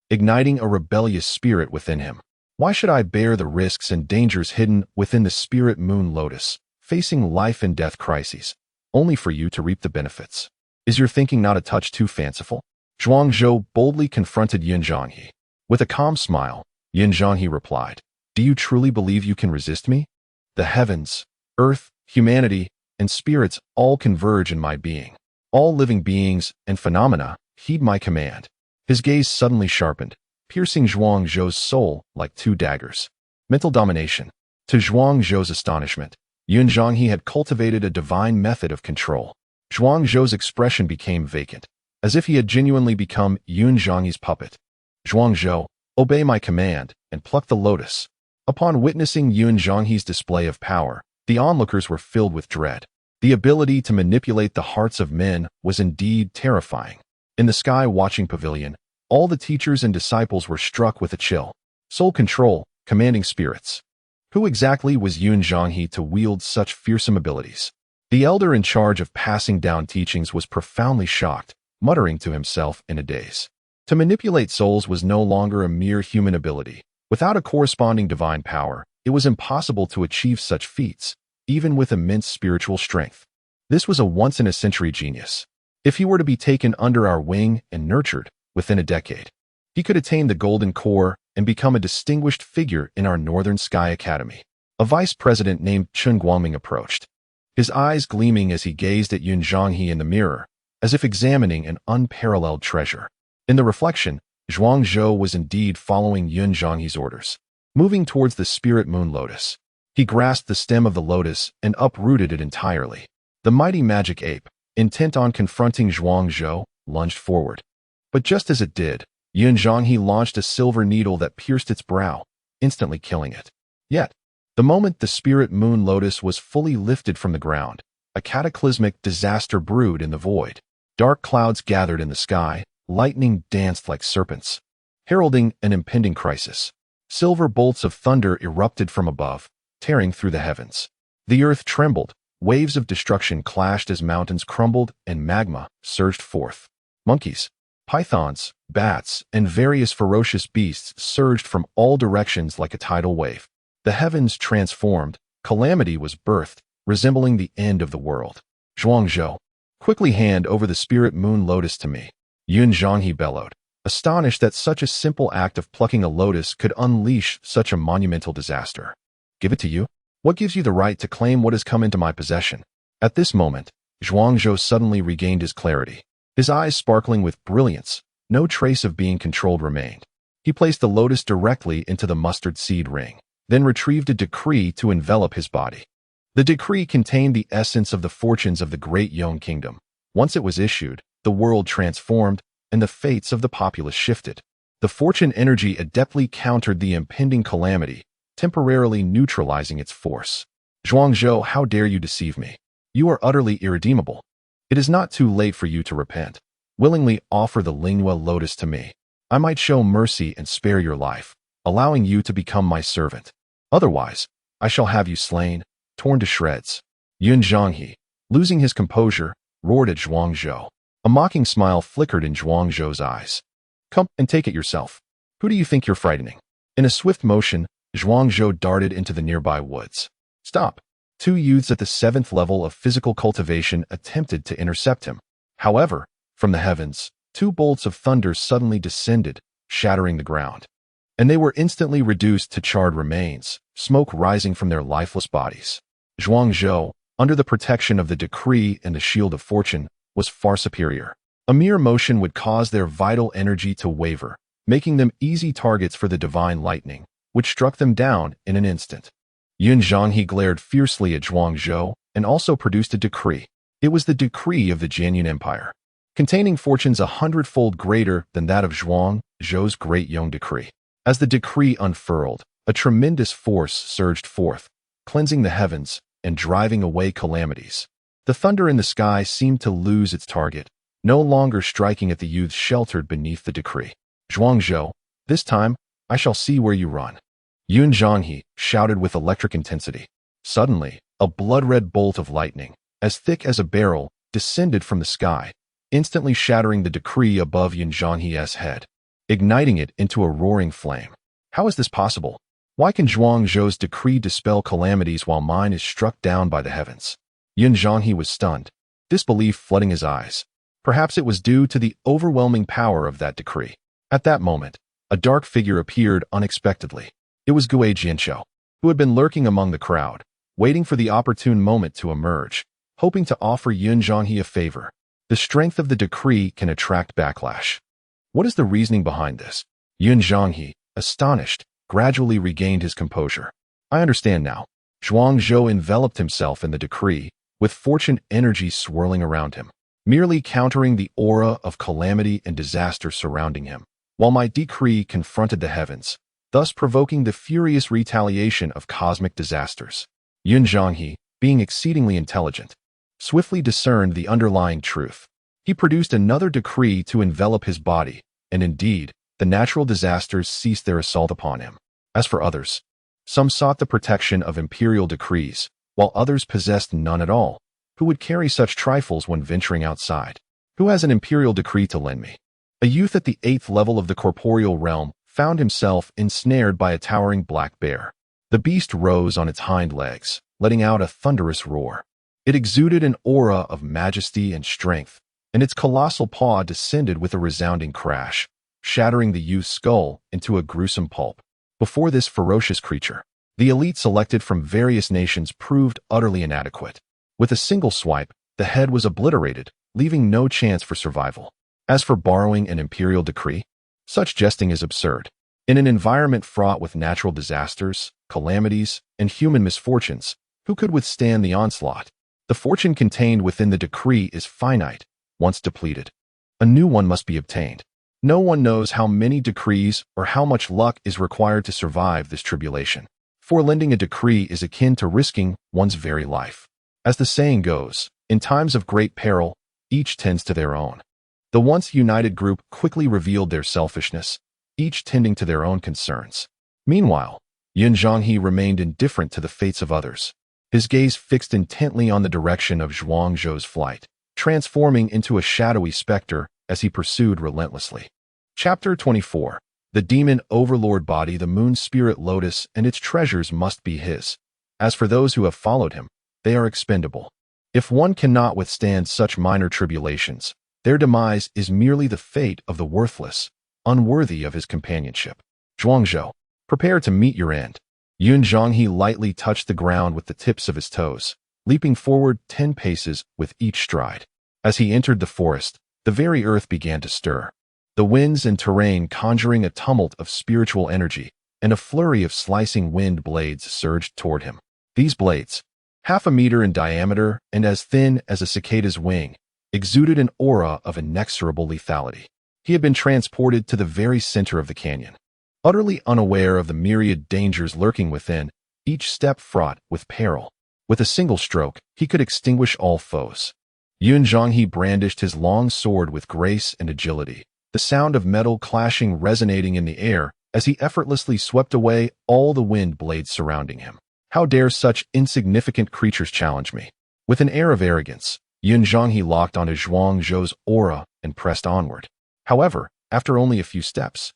Speaker 1: igniting a rebellious spirit within him. "Why should I bear the risks and dangers hidden within the spirit moon lotus, facing life and death crises, only for you to reap the benefits? Is your thinking not a touch too fanciful?" Zhuangzhou boldly confronted Yin Zhanghe. With a calm smile, Yin Zhanghe replied, "Do you truly believe you can resist me? The heavens, earth, humanity, and spirits all converge in my being. All living beings and phenomena heed my command." His gaze suddenly sharpened, piercing Zhuangzhou's soul like two daggers. Mental domination. To Zhuangzhou's astonishment, Yin Zhanghe had cultivated a divine method of control. Zhuangzhou's expression became vacant, as if he had genuinely become Yin Zhanghe's puppet. "Zhuangzhou, obey my command and pluck the lotus." Upon witnessing Yin Zhanghe's display of power, the onlookers were filled with dread. The ability to manipulate the hearts of men was indeed terrifying. In the sky watching pavilion, all the teachers and disciples were struck with a chill. Soul control, commanding spirits. Who exactly was Yin Zhanghe to wield such fearsome abilities? The elder in charge of passing down teachings was profoundly shocked, muttering to himself in a daze. To manipulate souls was no longer a mere human ability. Without a corresponding divine power, it was impossible to achieve such feats, even with immense spiritual strength. This was a once-in-a-century genius. If he were to be taken under our wing and nurtured, within a decade, he could attain the golden core and become a distinguished figure in our Northern Sky Academy. A vice president named Chen Guangming approached, his eyes gleaming as he gazed at Yin Zhanghe in the mirror, as if examining an unparalleled treasure. In the reflection, Zhuangzhou was indeed following Yin Zhanghe's orders. Moving towards the spirit moon lotus, he grasped the stem of the lotus and uprooted it entirely. The mighty magic ape, intent on confronting Zhuangzhou, lunged forward. But just as it did, Yin Zhanghe launched a silver needle that pierced its brow, instantly killing it. Yet, the moment the spirit moon lotus was fully lifted from the ground, a cataclysmic disaster brewed in the void. Dark clouds gathered in the sky, lightning danced like serpents, heralding an impending crisis. Silver bolts of thunder erupted from above, tearing through the heavens. The earth trembled, waves of destruction clashed as mountains crumbled and magma surged forth. Monkeys, pythons, bats, and various ferocious beasts surged from all directions like a tidal wave. The heavens transformed, calamity was birthed, resembling the end of the world. "Zhuangzhou, quickly hand over the spirit moon lotus to me," Yin Zhanghe bellowed, astonished that such a simple act of plucking a lotus could unleash such a monumental disaster. "Give it to you? What gives you the right to claim what has come into my possession?" At this moment, Zhuangzhou suddenly regained his clarity. His eyes sparkling with brilliance, no trace of being controlled remained. He placed the lotus directly into the mustard seed ring, then retrieved a decree to envelop his body. The decree contained the essence of the fortunes of the great Yong kingdom. Once it was issued, the world transformed, and the fates of the populace shifted. The fortune energy adeptly countered the impending calamity, temporarily neutralizing its force. "Zhuangzhou, how dare you deceive me? You are utterly irredeemable. It is not too late for you to repent. Willingly offer the Lingua lotus to me. I might show mercy and spare your life, allowing you to become my servant." Otherwise, I shall have you slain, torn to shreds." Yun Zhanghe, losing his composure, roared at Zhuang Zhou. A mocking smile flickered in Zhuang Zhou's eyes. "Come and take it yourself. Who do you think you're frightening?" In a swift motion, Zhuang Zhou darted into the nearby woods. "Stop!" Two youths at the 7th level of physical cultivation attempted to intercept him. However, from the heavens, two bolts of thunder suddenly descended, shattering the ground. And they were instantly reduced to charred remains, smoke rising from their lifeless bodies. Zhuang Zhou, under the protection of the decree and the shield of fortune, was far superior. A mere motion would cause their vital energy to waver, making them easy targets for the divine lightning, which struck them down in an instant. Yun Zhanghe glared fiercely at Zhuang Zhou and also produced a decree. It was the decree of the Jianyun Empire, containing fortunes 100-fold greater than that of Zhuang Zhou's Great Yong decree. As the decree unfurled, a tremendous force surged forth, cleansing the heavens and driving away calamities. The thunder in the sky seemed to lose its target, no longer striking at the youths sheltered beneath the decree. "Zhuang Zhou, this time, I shall see where you run." Yun Zhanghe shouted with electric intensity. Suddenly, a blood-red bolt of lightning, as thick as a barrel, descended from the sky, instantly shattering the decree above Yun Zhanghe's head, igniting it into a roaring flame. How is this possible? Why can Zhuang Zhou's decree dispel calamities while mine is struck down by the heavens? Yun Zhanghe was stunned, disbelief flooding his eyes. Perhaps it was due to the overwhelming power of that decree. At that moment, a dark figure appeared unexpectedly. It was Gue Jianqiu, who had been lurking among the crowd, waiting for the opportune moment to emerge, hoping to offer Yun Zhanghe a favor. The strength of the decree can attract backlash. What is the reasoning behind this? Yun Zhanghe, astonished, gradually regained his composure. I understand now. Zhuang Zhou enveloped himself in the decree, with fortune energy swirling around him, merely countering the aura of calamity and disaster surrounding him, while my decree confronted the heavens, thus provoking the furious retaliation of cosmic disasters. Yun Zhanghe, being exceedingly intelligent, swiftly discerned the underlying truth. He produced another decree to envelop his body, and indeed, the natural disasters ceased their assault upon him. As for others, some sought the protection of imperial decrees, while others possessed none at all. Who would carry such trifles when venturing outside? Who has an imperial decree to lend me? A youth at the 8th level of the corporeal realm found himself ensnared by a towering black bear. The beast rose on its hind legs, letting out a thunderous roar. It exuded an aura of majesty and strength, and its colossal paw descended with a resounding crash, shattering the youth's skull into a gruesome pulp. Before this ferocious creature, the elite selected from various nations proved utterly inadequate. With a single swipe, the head was obliterated, leaving no chance for survival. As for borrowing an imperial decree, such jesting is absurd. In an environment fraught with natural disasters, calamities, and human misfortunes, who could withstand the onslaught? The fortune contained within the decree is finite, once depleted. A new one must be obtained. No one knows how many decrees or how much luck is required to survive this tribulation. For lending a decree is akin to risking one's very life. As the saying goes, in times of great peril, each tends to their own. The once united group quickly revealed their selfishness, each tending to their own concerns. Meanwhile, Yun Zhanghe remained indifferent to the fates of others, his gaze fixed intently on the direction of Zhuang Zhou's flight, transforming into a shadowy specter as he pursued relentlessly. Chapter 24. The demon overlord body, the moon spirit lotus, and its treasures must be his. As for those who have followed him, they are expendable. If one cannot withstand such minor tribulations, their demise is merely the fate of the worthless, unworthy of his companionship. Zhuang Zhou, prepare to meet your end. Yun Zhanghe lightly touched the ground with the tips of his toes, leaping forward 10 paces with each stride. As he entered the forest, the very earth began to stir, the winds and terrain conjuring a tumult of spiritual energy, and a flurry of slicing wind blades surged toward him. These blades, half a meter in diameter and as thin as a cicada's wing, exuded an aura of inexorable lethality. He had been transported to the very center of the canyon. Utterly unaware of the myriad dangers lurking within, each step fraught with peril. With a single stroke, he could extinguish all foes. Yun Zhanghe brandished his long sword with grace and agility, the sound of metal clashing resonating in the air as he effortlessly swept away all the wind blades surrounding him. How dare such insignificant creatures challenge me? With an air of arrogance, Yun Zhonghe locked onto Zhuang Zhou's aura and pressed onward. However, after only a few steps,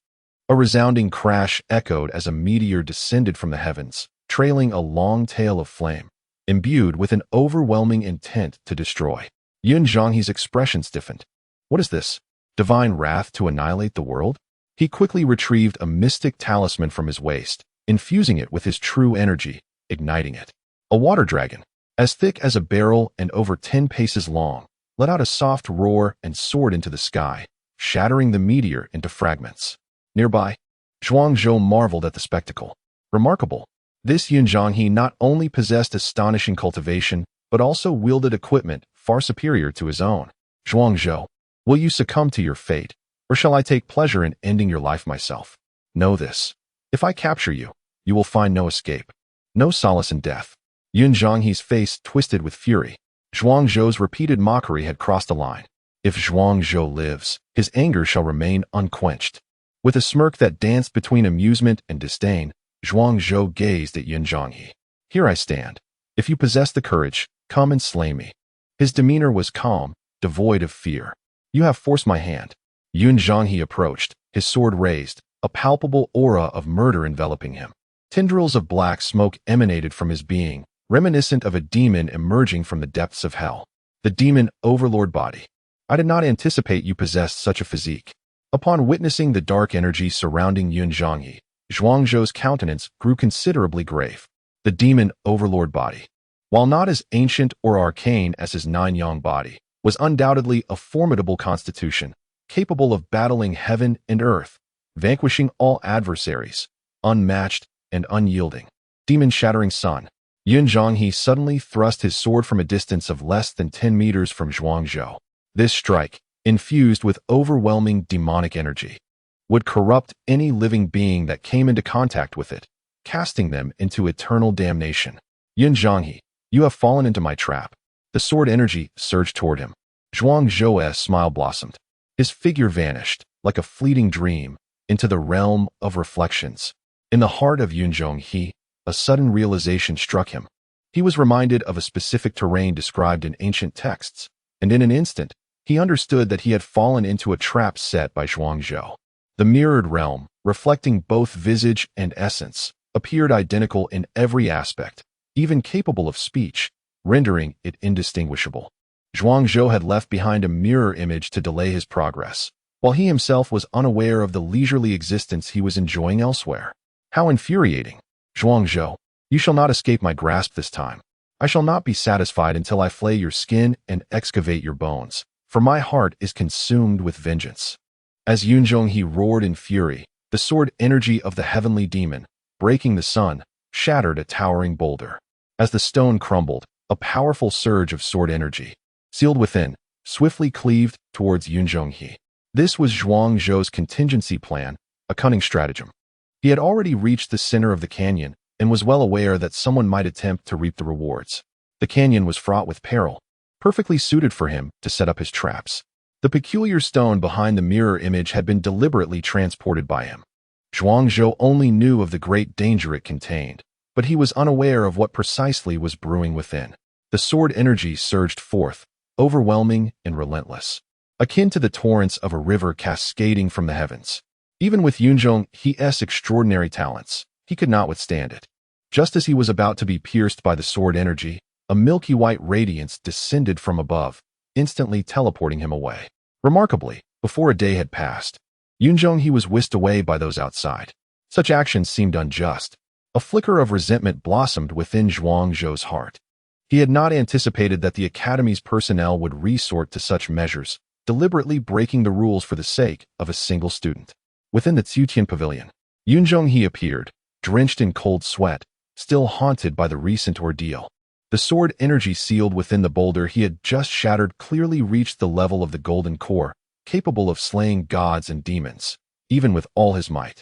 Speaker 1: a resounding crash echoed as a meteor descended from the heavens, trailing a long tail of flame, imbued with an overwhelming intent to destroy. Yun Zhonghe's expression stiffened. What is this? Divine wrath to annihilate the world? He quickly retrieved a mystic talisman from his waist, infusing it with his true energy, igniting it. A water dragon, as thick as a barrel and over 10 paces long, let out a soft roar and soared into the sky, shattering the meteor into fragments. Nearby, Zhuang Zhou marveled at the spectacle. Remarkable. This Yun Zhonghe not only possessed astonishing cultivation, but also wielded equipment far superior to his own. Zhuang Zhou, will you succumb to your fate, or shall I take pleasure in ending your life myself? Know this. If I capture you, you will find no escape, no solace in death. Yun Zhonghe's face twisted with fury. Zhuang Zhou's repeated mockery had crossed a line. If Zhuang Zhou lives, his anger shall remain unquenched. With a smirk that danced between amusement and disdain, Zhuang Zhou gazed at Yun Zhonghe. Here I stand. If you possess the courage, come and slay me. His demeanor was calm, devoid of fear. You have forced my hand. Yun Zhonghe approached, his sword raised, a palpable aura of murder enveloping him. Tendrils of black smoke emanated from his being, reminiscent of a demon emerging from the depths of hell. The demon overlord body. I did not anticipate you possessed such a physique. Upon witnessing the dark energy surrounding Yun Zhonghe, Zhuang Zhou's countenance grew considerably grave. The demon overlord body, while not as ancient or arcane as his nine-yang body, was undoubtedly a formidable constitution, capable of battling heaven and earth, vanquishing all adversaries, unmatched and unyielding. Demon-shattering sun. Yun Zhonghe suddenly thrust his sword from a distance of less than 10 meters from Zhuang Zhou. This strike, infused with overwhelming demonic energy, would corrupt any living being that came into contact with it, casting them into eternal damnation. Yun Zhonghe, you have fallen into my trap. The sword energy surged toward him. Zhuang Zhou's smile blossomed. His figure vanished, like a fleeting dream, into the realm of reflections. In the heart of Yun Zhonghe, a sudden realization struck him. He was reminded of a specific terrain described in ancient texts, and in an instant, he understood that he had fallen into a trap set by Zhuang Zhou. The mirrored realm, reflecting both visage and essence, appeared identical in every aspect, even capable of speech, rendering it indistinguishable. Zhuang Zhou had left behind a mirror image to delay his progress, while he himself was unaware of the leisurely existence he was enjoying elsewhere. How infuriating! Zhuang Zhou, you shall not escape my grasp this time. I shall not be satisfied until I flay your skin and excavate your bones, for my heart is consumed with vengeance. As Yun Zhonghe roared in fury, the sword energy of the heavenly demon, breaking the sun, shattered a towering boulder. As the stone crumbled, a powerful surge of sword energy, sealed within, swiftly cleaved towards Yun Zhonghe. This was Zhuang Zhou's contingency plan, a cunning stratagem. He had already reached the center of the canyon and was well aware that someone might attempt to reap the rewards. The canyon was fraught with peril, perfectly suited for him to set up his traps. The peculiar stone behind the mirror image had been deliberately transported by him. Zhuang Zhou only knew of the great danger it contained, but he was unaware of what precisely was brewing within. The sword energy surged forth, overwhelming and relentless, akin to the torrents of a river cascading from the heavens. Even with Yun Zhonghe's extraordinary talents, he could not withstand it. Just as he was about to be pierced by the sword energy, a milky white radiance descended from above, instantly teleporting him away. Remarkably, before a day had passed, Yun Zhonghe was whisked away by those outside. Such actions seemed unjust. A flicker of resentment blossomed within Zhuang Zhou's heart. He had not anticipated that the Academy's personnel would resort to such measures, deliberately breaking the rules for the sake of a single student. Within the Tsutian Pavilion, Yun Zhonghe appeared, drenched in cold sweat, still haunted by the recent ordeal. The sword energy sealed within the boulder he had just shattered clearly reached the level of the golden core, capable of slaying gods and demons, even with all his might.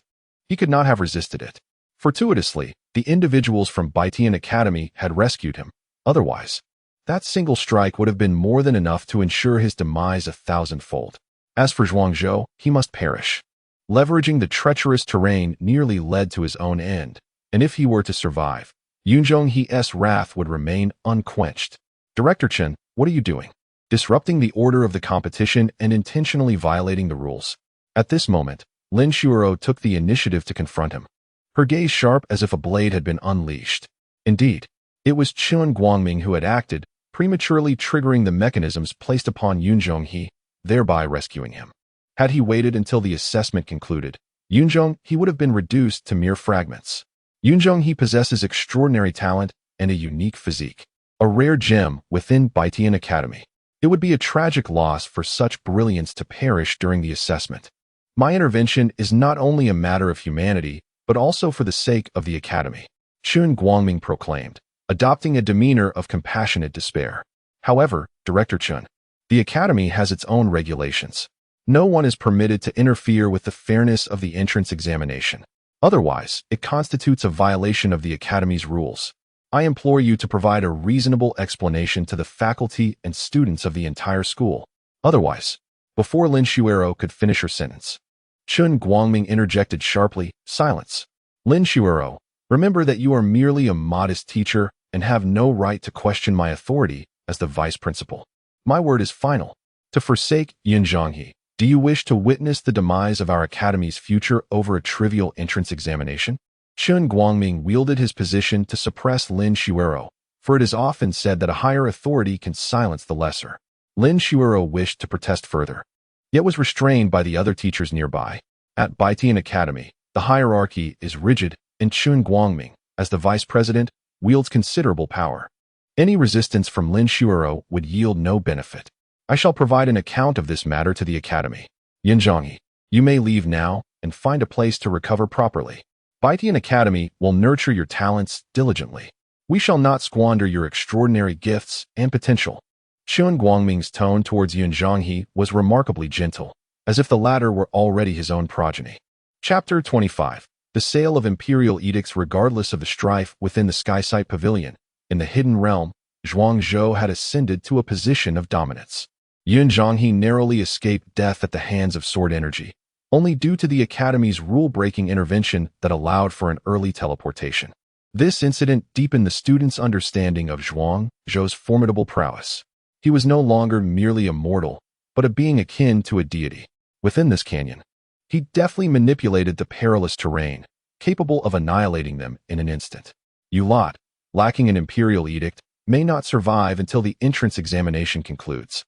Speaker 1: He could not have resisted it. Fortuitously, the individuals from Baitian Academy had rescued him. Otherwise, that single strike would have been more than enough to ensure his demise 1,000-fold. As for Zhuang Zhou, he must perish. Leveraging the treacherous terrain nearly led to his own end, and if he were to survive, Yunjong-he's wrath would remain unquenched. Director Chen, what are you doing? Disrupting the order of the competition and intentionally violating the rules. At this moment, Lin Shuoro took the initiative to confront him, her gaze sharp as if a blade had been unleashed. Indeed, it was Chun Guangming who had acted, prematurely triggering the mechanisms placed upon Yunjong-he, thereby rescuing him. Had he waited until the assessment concluded, Yunjong-he would have been reduced to mere fragments. Yunjong-he possesses extraordinary talent and a unique physique, a rare gem within Baitian Academy. It would be a tragic loss for such brilliance to perish during the assessment. My intervention is not only a matter of humanity, but also for the sake of the Academy, Chun Guangming proclaimed, adopting a demeanor of compassionate despair. However, Director Chun, the Academy has its own regulations. No one is permitted to interfere with the fairness of the entrance examination. Otherwise, it constitutes a violation of the Academy's rules. I implore you to provide a reasonable explanation to the faculty and students of the entire school. Otherwise, before Lin Shuoro could finish her sentence, Chun Guangming interjected sharply, silence. Lin Shuoro, remember that you are merely a modest teacher and have no right to question my authority as the vice principal. My word is final. To forsake Yunjong-he, do you wish to witness the demise of our Academy's future over a trivial entrance examination? Chun Guangming wielded his position to suppress Lin Shuoro, for it is often said that a higher authority can silence the lesser. Lin Shuoro wished to protest further, yet was restrained by the other teachers nearby. At Baitian Academy, the hierarchy is rigid, and Chun Guangming, as the vice president, wields considerable power. Any resistance from Lin Shuoro would yield no benefit. I shall provide an account of this matter to the Academy. Yunjong-he, you may leave now and find a place to recover properly. Baitian Academy will nurture your talents diligently. We shall not squander your extraordinary gifts and potential. Chun Guangming's tone towards Yunjong-he was remarkably gentle, as if the latter were already his own progeny. Chapter 25. The Sale of Imperial Edicts. Regardless of the strife within the Skysite Pavilion, in the Hidden Realm, Zhuangzhou had ascended to a position of dominance. Yunjong-he narrowly escaped death at the hands of sword energy, only due to the Academy's rule-breaking intervention that allowed for an early teleportation. This incident deepened the students' understanding of Zhuangzhou's formidable prowess. He was no longer merely a mortal, but a being akin to a deity. Within this canyon, he deftly manipulated the perilous terrain, capable of annihilating them in an instant. You lot, lacking an imperial edict, may not survive until the entrance examination concludes.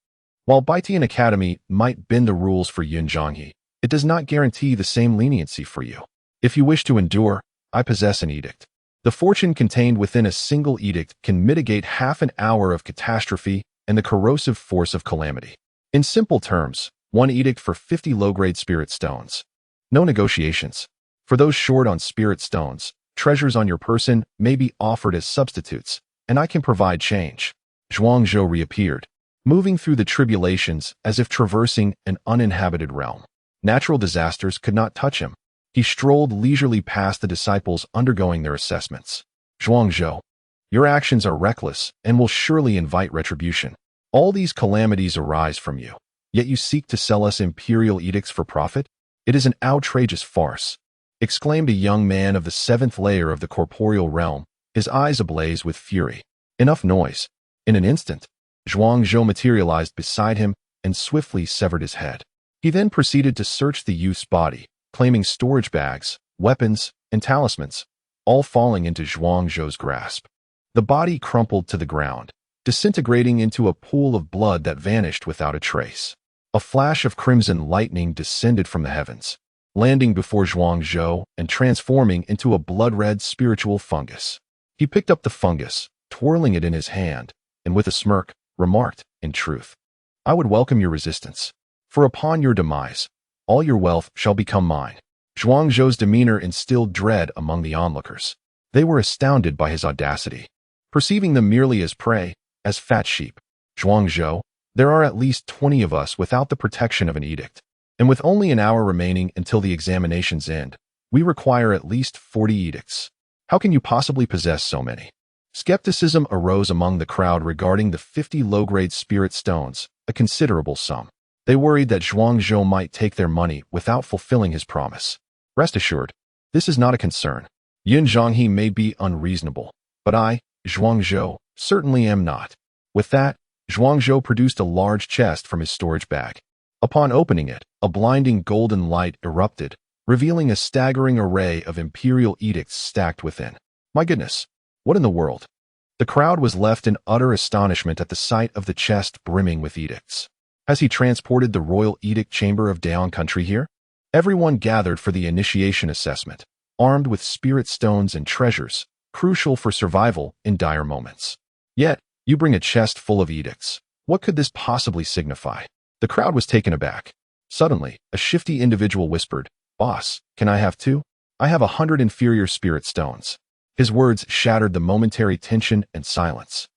Speaker 1: While Baitian Academy might bend the rules for Yunjong-he, it does not guarantee the same leniency for you. If you wish to endure, I possess an edict. The fortune contained within a single edict can mitigate half an hour of catastrophe and the corrosive force of calamity. In simple terms, one edict for 50 low-grade spirit stones. No negotiations. For those short on spirit stones, treasures on your person may be offered as substitutes, and I can provide change. Zhuangzhou reappeared, moving through the tribulations as if traversing an uninhabited realm. Natural disasters could not touch him. He strolled leisurely past the disciples undergoing their assessments. Zhuangzhou, your actions are reckless and will surely invite retribution. All these calamities arise from you, yet you seek to sell us imperial edicts for profit? It is an outrageous farce, exclaimed a young man of the 7th layer of the corporeal realm, his eyes ablaze with fury. Enough noise. In an instant, Zhuangzhou materialized beside him and swiftly severed his head. He then proceeded to search the youth's body, claiming storage bags, weapons, and talismans, all falling into Zhuangzhou's grasp. The body crumpled to the ground, disintegrating into a pool of blood that vanished without a trace. A flash of crimson lightning descended from the heavens, landing before Zhuangzhou and transforming into a blood-red spiritual fungus. He picked up the fungus, twirling it in his hand, and with a smirk, remarked, in truth, I would welcome your resistance, for upon your demise, all your wealth shall become mine. Zhuangzhou's demeanor instilled dread among the onlookers. They were astounded by his audacity, perceiving them merely as prey, as fat sheep. Zhuangzhou, there are at least 20 of us without the protection of an edict, and with only an hour remaining until the examination's end, we require at least 40 edicts. How can you possibly possess so many? Skepticism arose among the crowd regarding the 50 low-grade spirit stones, a considerable sum. They worried that Zhuangzhou might take their money without fulfilling his promise. Rest assured, this is not a concern. Yin Zhonghe may be unreasonable, but I, Zhuangzhou, certainly am not. With that, Zhuangzhou produced a large chest from his storage bag. Upon opening it, a blinding golden light erupted, revealing a staggering array of imperial edicts stacked within. My goodness, what in the world? The crowd was left in utter astonishment at the sight of the chest brimming with edicts. Has he transported the royal edict chamber of Daon country here? Everyone gathered for the initiation assessment, armed with spirit stones and treasures, crucial for survival in dire moments. Yet, you bring a chest full of edicts. What could this possibly signify? The crowd was taken aback. Suddenly, a shifty individual whispered, "Boss, can I have 2? I have 100 inferior spirit stones." His words shattered the momentary tension and silence.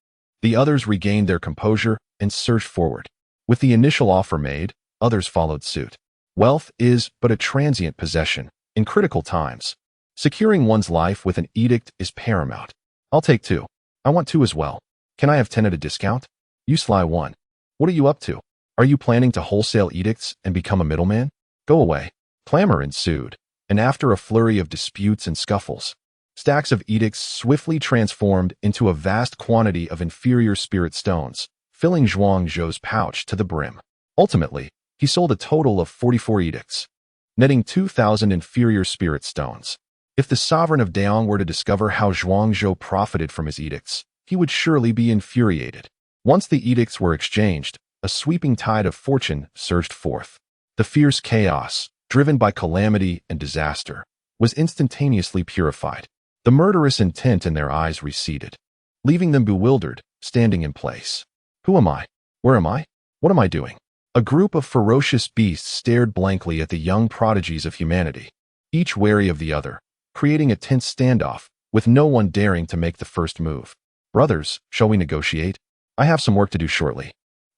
Speaker 1: The others regained their composure and surged forward. With the initial offer made, others followed suit. Wealth is but a transient possession. In critical times, securing one's life with an edict is paramount. I'll take 2. I want 2 as well. Can I have 10 at a discount? You sly one. What are you up to? Are you planning to wholesale edicts and become a middleman? Go away. Clamor ensued, and after a flurry of disputes and scuffles, stacks of edicts swiftly transformed into a vast quantity of inferior spirit stones, filling Zhuangzhou's pouch to the brim. Ultimately, he sold a total of 44 edicts, netting 2,000 inferior spirit stones. If the sovereign of Daon were to discover how Zhuangzhou profited from his edicts, he would surely be infuriated. Once the edicts were exchanged, a sweeping tide of fortune surged forth. The fierce chaos, driven by calamity and disaster, was instantaneously purified. The murderous intent in their eyes receded, leaving them bewildered, standing in place. Who am I? Where am I? What am I doing? A group of ferocious beasts stared blankly at the young prodigies of humanity, each wary of the other, creating a tense standoff, with no one daring to make the first move. Brothers, shall we negotiate? I have some work to do shortly,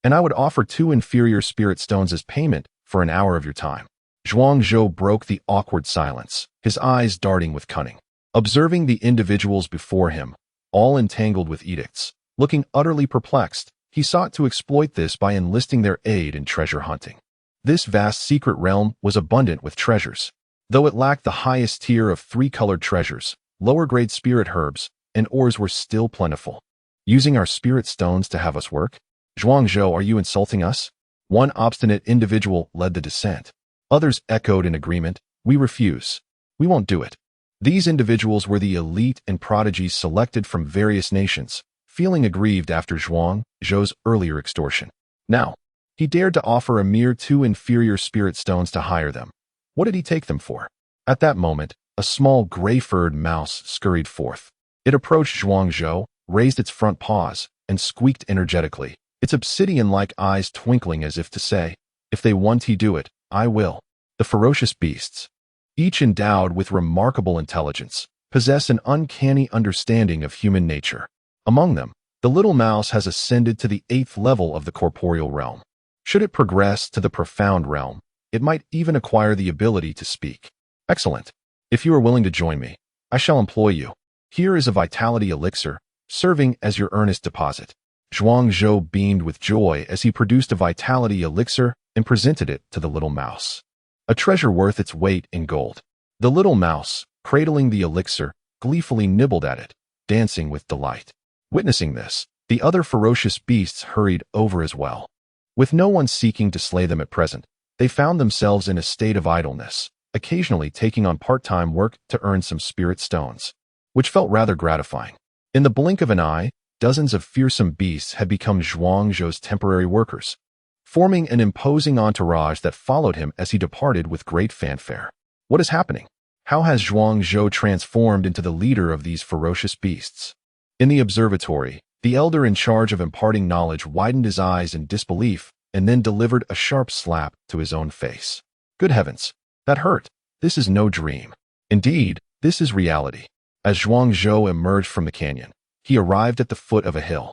Speaker 1: and I would offer 2 inferior spirit stones as payment for an hour of your time. Zhuangzhou broke the awkward silence, his eyes darting with cunning. Observing the individuals before him, all entangled with edicts, looking utterly perplexed, he sought to exploit this by enlisting their aid in treasure hunting. This vast secret realm was abundant with treasures. Though it lacked the highest tier of 3-colored treasures, lower-grade spirit herbs, and ores were still plentiful. Using our spirit stones to have us work? Zhuangzhou, are you insulting us? One obstinate individual led the dissent. Others echoed in agreement, we refuse. We won't do it. These individuals were the elite and prodigies selected from various nations, feeling aggrieved after Zhuangzhou's earlier extortion. Now, he dared to offer a mere 2 inferior spirit stones to hire them. What did he take them for? At that moment, a small gray-furred mouse scurried forth. It approached Zhuangzhou, raised its front paws, and squeaked energetically, its obsidian-like eyes twinkling as if to say, if they want he do it, I will. The ferocious beasts, each endowed with remarkable intelligence, possess an uncanny understanding of human nature. Among them, the little mouse has ascended to the 8th level of the corporeal realm. Should it progress to the profound realm, it might even acquire the ability to speak. Excellent. If you are willing to join me, I shall employ you. Here is a vitality elixir, serving as your earnest deposit. Zhuangzhou beamed with joy as he produced a vitality elixir and presented it to the little mouse. A treasure worth its weight in gold. The little mouse, cradling the elixir, gleefully nibbled at it, dancing with delight. Witnessing this, the other ferocious beasts hurried over as well. With no one seeking to slay them at present, they found themselves in a state of idleness, occasionally taking on part-time work to earn some spirit stones, which felt rather gratifying. In the blink of an eye, dozens of fearsome beasts had become Zhuangzhou's temporary workers, forming an imposing entourage that followed him as he departed with great fanfare. What is happening? How has Zhuangzhou transformed into the leader of these ferocious beasts? In the observatory, the elder in charge of imparting knowledge widened his eyes in disbelief and then delivered a sharp slap to his own face. Good heavens, that hurt. This is no dream. Indeed, this is reality. As Zhuangzhou emerged from the canyon, he arrived at the foot of a hill.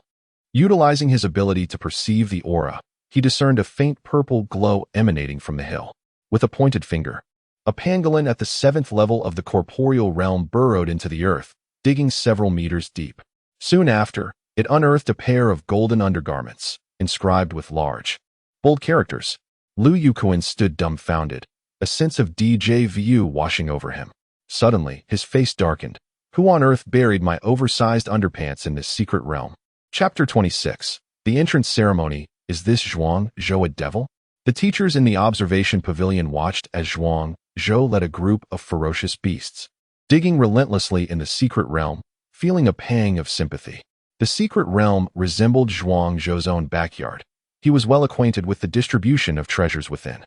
Speaker 1: Utilizing his ability to perceive the aura, he discerned a faint purple glow emanating from the hill. With a pointed finger, a pangolin at the 7th level of the corporeal realm burrowed into the earth, digging several meters deep. Soon after, it unearthed a pair of golden undergarments, inscribed with large, bold characters, Liu Yuquan stood dumbfounded, a sense of deja vu washing over him. Suddenly, his face darkened. Who on earth buried my oversized underpants in this secret realm? Chapter 26. The entrance ceremony. Is this Zhuang Zhou a devil? The teachers in the observation pavilion watched as Zhuang Zhou led a group of ferocious beasts, digging relentlessly in the secret realm, feeling a pang of sympathy. The secret realm resembled Zhuang Zhou's own backyard. He was well acquainted with the distribution of treasures within.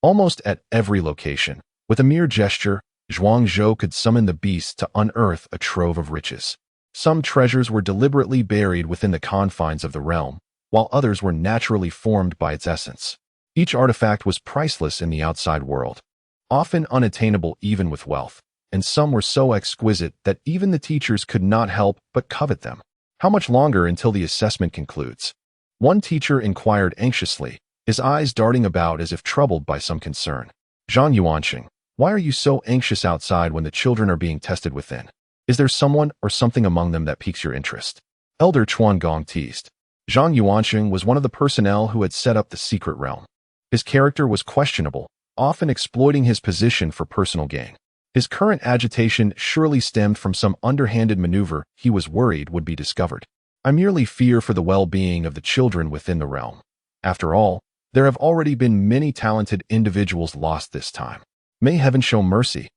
Speaker 1: Almost at every location, with a mere gesture, Zhuang Zhou could summon the beasts to unearth a trove of riches. Some treasures were deliberately buried within the confines of the realm, while others were naturally formed by its essence. Each artifact was priceless in the outside world, often unattainable even with wealth, and some were so exquisite that even the teachers could not help but covet them. How much longer until the assessment concludes? One teacher inquired anxiously, his eyes darting about as if troubled by some concern. Zhang Yuanqing, why are you so anxious outside when the children are being tested within? Is there someone or something among them that piques your interest? Elder Chuan Gong teased. Zhang Yuanqing was one of the personnel who had set up the secret realm. His character was questionable, often exploiting his position for personal gain. His current agitation surely stemmed from some underhanded maneuver he was worried would be discovered. I merely fear for the well-being of the children within the realm. After all, there have already been many talented individuals lost this time. May heaven show mercy.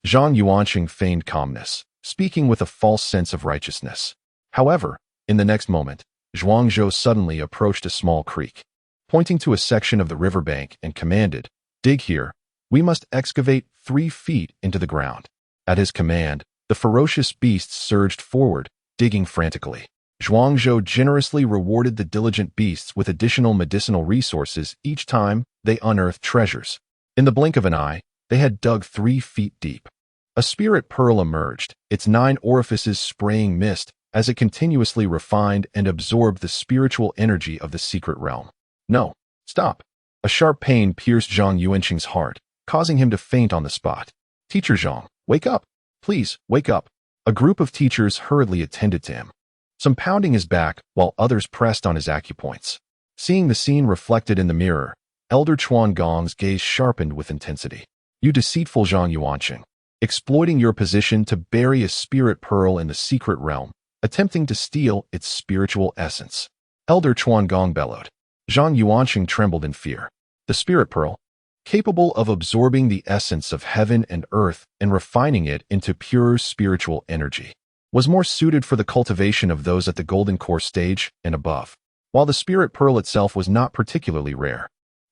Speaker 1: Zhang Yuanqing feigned calmness, speaking with a false sense of righteousness. However, in the next moment, Zhuang Zhou suddenly approached a small creek, pointing to a section of the riverbank and commanded, "Dig here. We must excavate 3 feet into the ground." At his command, the ferocious beasts surged forward, digging frantically. Zhuang Zhou generously rewarded the diligent beasts with additional medicinal resources each time they unearthed treasures. In the blink of an eye, they had dug 3 feet deep. A spirit pearl emerged, its 9 orifices spraying mist as it continuously refined and absorbed the spiritual energy of the secret realm. No, stop. A sharp pain pierced Zhang Yuanqing's heart, causing him to faint on the spot. Teacher Zhang, wake up. Please, wake up. A group of teachers hurriedly attended to him, some pounding his back while others pressed on his acupoints. Seeing the scene reflected in the mirror, Elder Chuan Gong's gaze sharpened with intensity. You deceitful Zhang Yuanqing, exploiting your position to bury a spirit pearl in the secret realm, attempting to steal its spiritual essence. Elder Chuan Gong bellowed. Zhang Yuanqing trembled in fear. The spirit pearl, capable of absorbing the essence of heaven and earth and refining it into pure spiritual energy, was more suited for the cultivation of those at the golden core stage and above, while the spirit pearl itself was not particularly rare.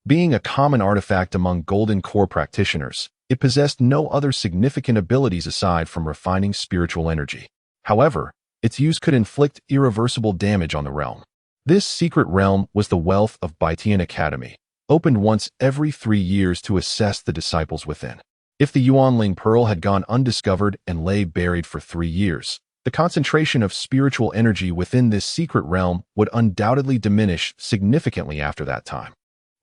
Speaker 1: Being a common artifact among golden core practitioners, it possessed no other significant abilities aside from refining spiritual energy. However, its use could inflict irreversible damage on the realm. This secret realm was the wealth of Baitian Academy, opened once every 3 years to assess the disciples within. If the Yuanling Pearl had gone undiscovered and lay buried for 3 years, the concentration of spiritual energy within this secret realm would undoubtedly diminish significantly after that time.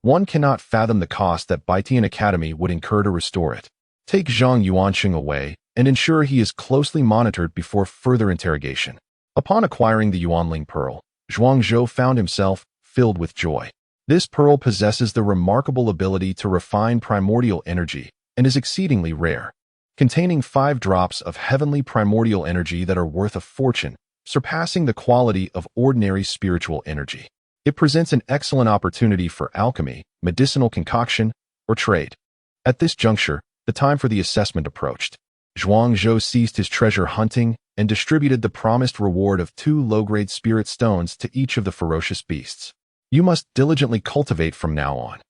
Speaker 1: One cannot fathom the cost that Baitian Academy would incur to restore it. Take Zhang Yuanqing away and ensure he is closely monitored before further interrogation. Upon acquiring the Yuanling Pearl, Zhuang Zhou found himself filled with joy. This pearl possesses the remarkable ability to refine primordial energy and is exceedingly rare, containing 5 drops of heavenly primordial energy that are worth a fortune, surpassing the quality of ordinary spiritual energy. It presents an excellent opportunity for alchemy, medicinal concoction, or trade. At this juncture, the time for the assessment approached. Zhuang Zhou ceased his treasure hunting and distributed the promised reward of 2 low-grade spirit stones to each of the ferocious beasts. You must diligently cultivate from now on.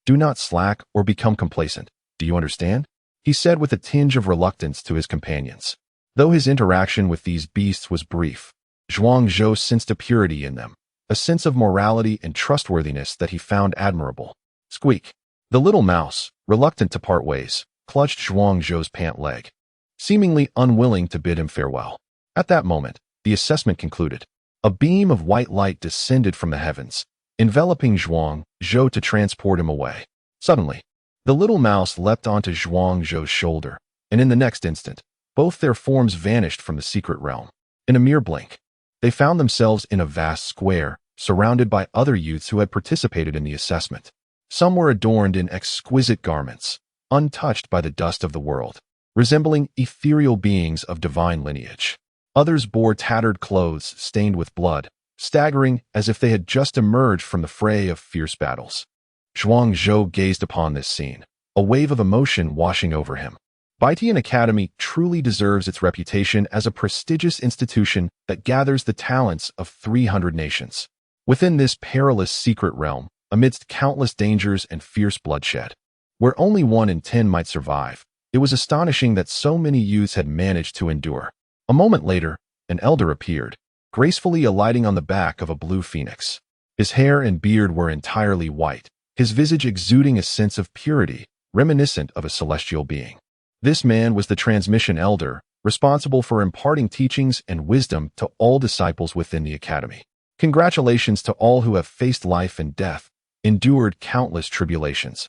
Speaker 1: Do not slack or become complacent. Do you understand? He said with a tinge of reluctance to his companions. Though his interaction with these beasts was brief, Zhuang Zhou sensed a purity in them, a sense of morality and trustworthiness that he found admirable. Squeak. The little mouse, reluctant to part ways, clutched Zhuang Zhou's pant leg, seemingly unwilling to bid him farewell. At that moment, the assessment concluded. A beam of white light descended from the heavens, enveloping Zhuang Zhou to transport him away. Suddenly, the little mouse leapt onto Zhuang Zhou's shoulder, and in the next instant, both their forms vanished from the secret realm. In a mere blink, they found themselves in a vast square, surrounded by other youths who had participated in the assessment. Some were adorned in exquisite garments, untouched by the dust of the world, resembling ethereal beings of divine lineage. Others bore tattered clothes stained with blood, staggering as if they had just emerged from the fray of fierce battles. Zhuangzhou gazed upon this scene, a wave of emotion washing over him. Baitian Academy truly deserves its reputation as a prestigious institution that gathers the talents of 300 nations. Within this perilous secret realm, amidst countless dangers and fierce bloodshed, where only 1 in 10 might survive, it was astonishing that so many youths had managed to endure. A moment later, an elder appeared, gracefully alighting on the back of a blue phoenix. His hair and beard were entirely white, his visage exuding a sense of purity, reminiscent of a celestial being. This man was the transmission elder, responsible for imparting teachings and wisdom to all disciples within the academy. Congratulations to all who have faced life and death, endured countless tribulations,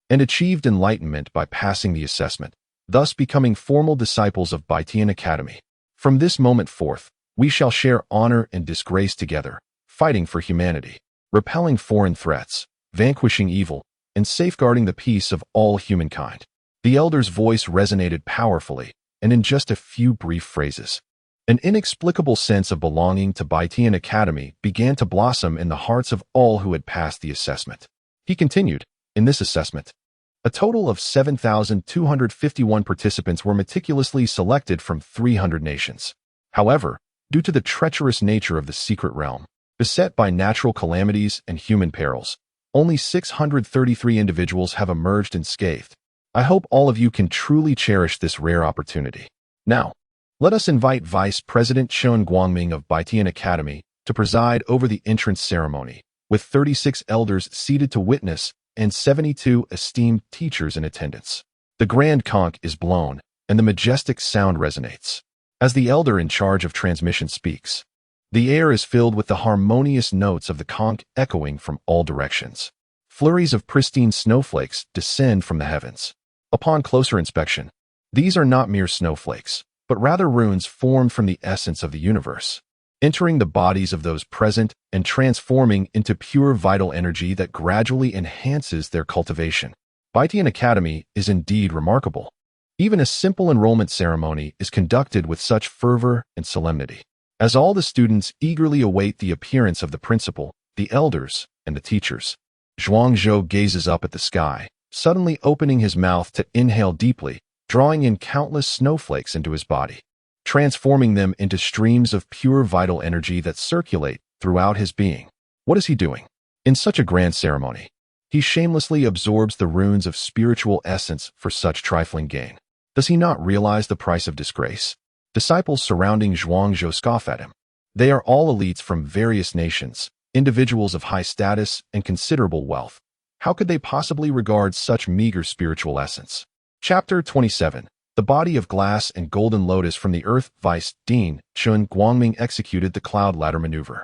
Speaker 1: and achieved enlightenment by passing the assessment, thus becoming formal disciples of Baitian Academy. From this moment forth, we shall share honor and disgrace together, fighting for humanity, repelling foreign threats, vanquishing evil, and safeguarding the peace of all humankind. The elder's voice resonated powerfully, and in just a few brief phrases, an inexplicable sense of belonging to Baitian Academy began to blossom in the hearts of all who had passed the assessment. He continued, in this assessment, a total of 7,251 participants were meticulously selected from 300 nations. However, due to the treacherous nature of the secret realm, beset by natural calamities and human perils, only 633 individuals have emerged unscathed. I hope all of you can truly cherish this rare opportunity. Now, let us invite Vice President Chen Guangming of Baitian Academy to preside over the entrance ceremony, with 36 elders seated to witness and 72 esteemed teachers in attendance. The grand conch is blown, and the majestic sound resonates. As the elder in charge of transmission speaks, the air is filled with the harmonious notes of the conch echoing from all directions. Flurries of pristine snowflakes descend from the heavens. Upon closer inspection, these are not mere snowflakes, but rather runes formed from the essence of the universe, entering the bodies of those present and transforming into pure vital energy that gradually enhances their cultivation. Baitian Academy is indeed remarkable. Even a simple enrollment ceremony is conducted with such fervor and solemnity. As all the students eagerly await the appearance of the principal, the elders, and the teachers, Zhuangzhou gazes up at the sky, suddenly opening his mouth to inhale deeply, drawing in countless snowflakes into his body, transforming them into streams of pure vital energy that circulate throughout his being. What is he doing? In such a grand ceremony, he shamelessly absorbs the runes of spiritual essence for such trifling gain. Does he not realize the price of disgrace? Disciples surrounding Zhuangzhou scoff at him. They are all elites from various nations, individuals of high status and considerable wealth. How could they possibly regard such meager spiritual essence? Chapter 27. The body of glass and golden lotus from the earth. Vice Dean Chen Guangming executed the cloud ladder maneuver,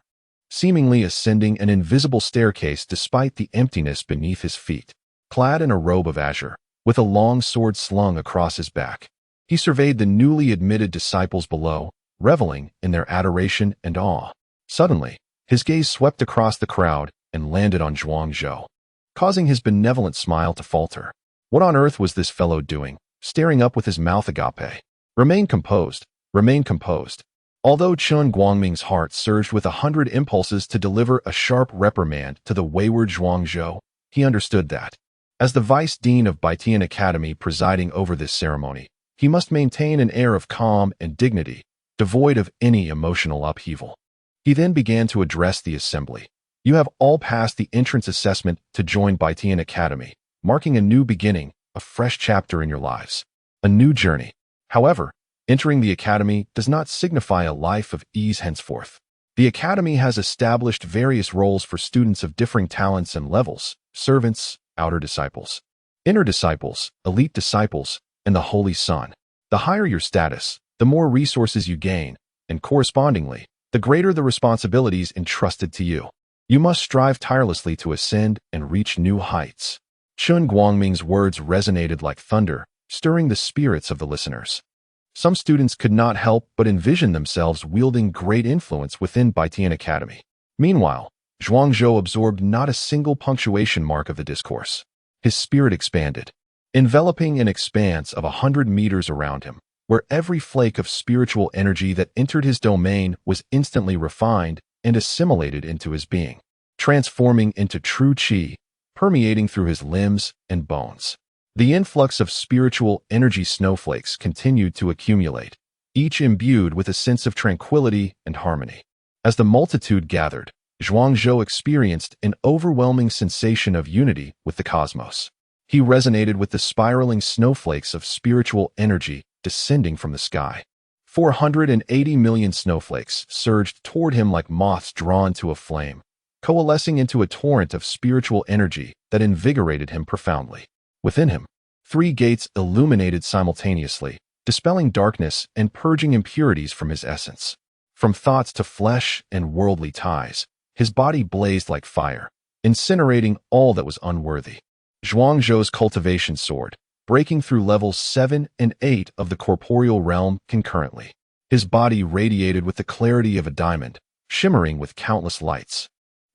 Speaker 1: seemingly ascending an invisible staircase despite the emptiness beneath his feet. Clad in a robe of azure, with a long sword slung across his back, he surveyed the newly admitted disciples below, reveling in their adoration and awe. Suddenly, his gaze swept across the crowd and landed on Zhuangzhou, causing his benevolent smile to falter. What on earth was this fellow doing, staring up with his mouth agape? Remain composed, remain composed. Although Chen Guangming's heart surged with 100 impulses to deliver a sharp reprimand to the wayward Zhuangzhou, he understood that, as the vice dean of Baitian Academy presiding over this ceremony, he must maintain an air of calm and dignity, devoid of any emotional upheaval. He then began to address the assembly. You have all passed the entrance assessment to join Baitian Academy, marking a new beginning, a fresh chapter in your lives, a new journey. However, entering the academy does not signify a life of ease henceforth. The academy has established various roles for students of differing talents and levels: servants, outer disciples, inner disciples, elite disciples, and the Holy Son. The higher your status, the more resources you gain, and correspondingly, the greater the responsibilities entrusted to you. You must strive tirelessly to ascend and reach new heights. Chen Guangming's words resonated like thunder, stirring the spirits of the listeners. Some students could not help but envision themselves wielding great influence within Baitian Academy. Meanwhile, Zhuangzhou absorbed not a single punctuation mark of the discourse. His spirit expanded, enveloping an expanse of 100 meters around him, where every flake of spiritual energy that entered his domain was instantly refined and assimilated into his being, transforming into true qi, permeating through his limbs and bones. The influx of spiritual energy snowflakes continued to accumulate, each imbued with a sense of tranquility and harmony. As the multitude gathered, Zhuangzhou experienced an overwhelming sensation of unity with the cosmos. He resonated with the spiraling snowflakes of spiritual energy descending from the sky. 480 million snowflakes surged toward him like moths drawn to a flame, coalescing into a torrent of spiritual energy that invigorated him profoundly. Within him, 3 gates illuminated simultaneously, dispelling darkness and purging impurities from his essence. From thoughts to flesh and worldly ties, his body blazed like fire, incinerating all that was unworthy. Zhuangzhou's cultivation soared, breaking through levels 7 and 8 of the corporeal realm concurrently. His body radiated with the clarity of a diamond, shimmering with countless lights.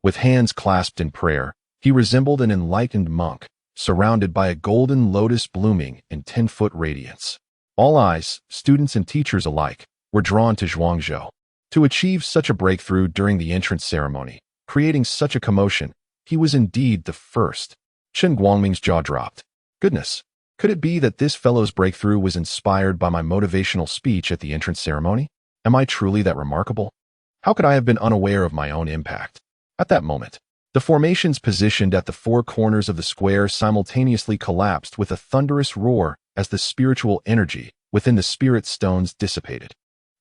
Speaker 1: With hands clasped in prayer, he resembled an enlightened monk, surrounded by a golden lotus blooming in 10-foot radiance. All eyes, students and teachers alike, were drawn to Zhuangzhou. To achieve such a breakthrough during the entrance ceremony, creating such a commotion, he was indeed the first. Chen Guangming's jaw dropped. Goodness, could it be that this fellow's breakthrough was inspired by my motivational speech at the entrance ceremony? Am I truly that remarkable? How could I have been unaware of my own impact? At that moment, the formations positioned at the 4 corners of the square simultaneously collapsed with a thunderous roar as the spiritual energy within the spirit stones dissipated.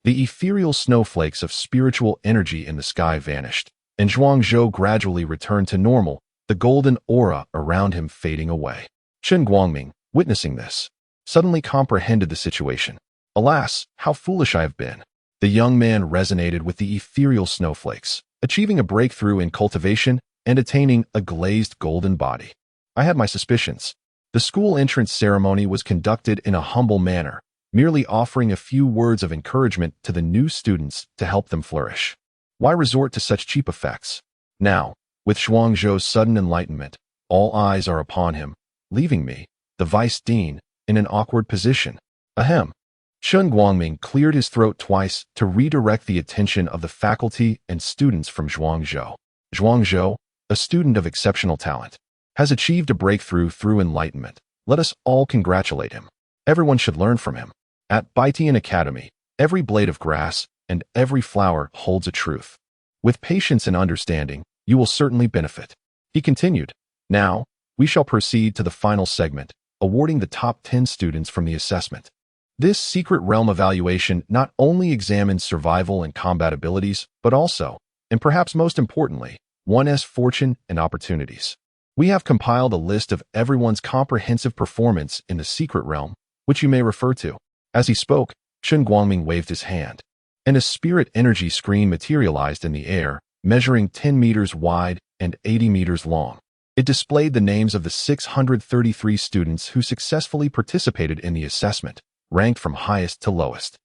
Speaker 1: The ethereal snowflakes of spiritual energy in the sky vanished, and Zhuangzhou gradually returned to normal, the golden aura around him fading away. Chen Guangming, witnessing this, suddenly comprehended the situation. Alas, how foolish I have been. The young man resonated with the ethereal snowflakes, achieving a breakthrough in cultivation and attaining a glazed golden body. I had my suspicions. The school entrance ceremony was conducted in a humble manner, merely offering a few words of encouragement to the new students to help them flourish. Why resort to such cheap effects? Now, with Zhuangzhou's sudden enlightenment, all eyes are upon him, leaving me, the vice dean, in an awkward position. Ahem. Chen Guangming cleared his throat twice to redirect the attention of the faculty and students from Zhuangzhou. Zhuangzhou, a student of exceptional talent, has achieved a breakthrough through enlightenment. Let us all congratulate him. Everyone should learn from him. At Baitian Academy, every blade of grass and every flower holds a truth. With patience and understanding, you will certainly benefit. He continued. Now, we shall proceed to the final segment, awarding the top 10 students from the assessment. This secret realm evaluation not only examines survival and combat abilities, but also, and perhaps most importantly, one's fortune and opportunities. We have compiled a list of everyone's comprehensive performance in the secret realm, which you may refer to. As he spoke, Chen Guangming waved his hand, and a spirit energy screen materialized in the air, measuring 10 meters wide and 80 meters long. It displayed the names of the 633 students who successfully participated in the assessment, ranked from highest to lowest.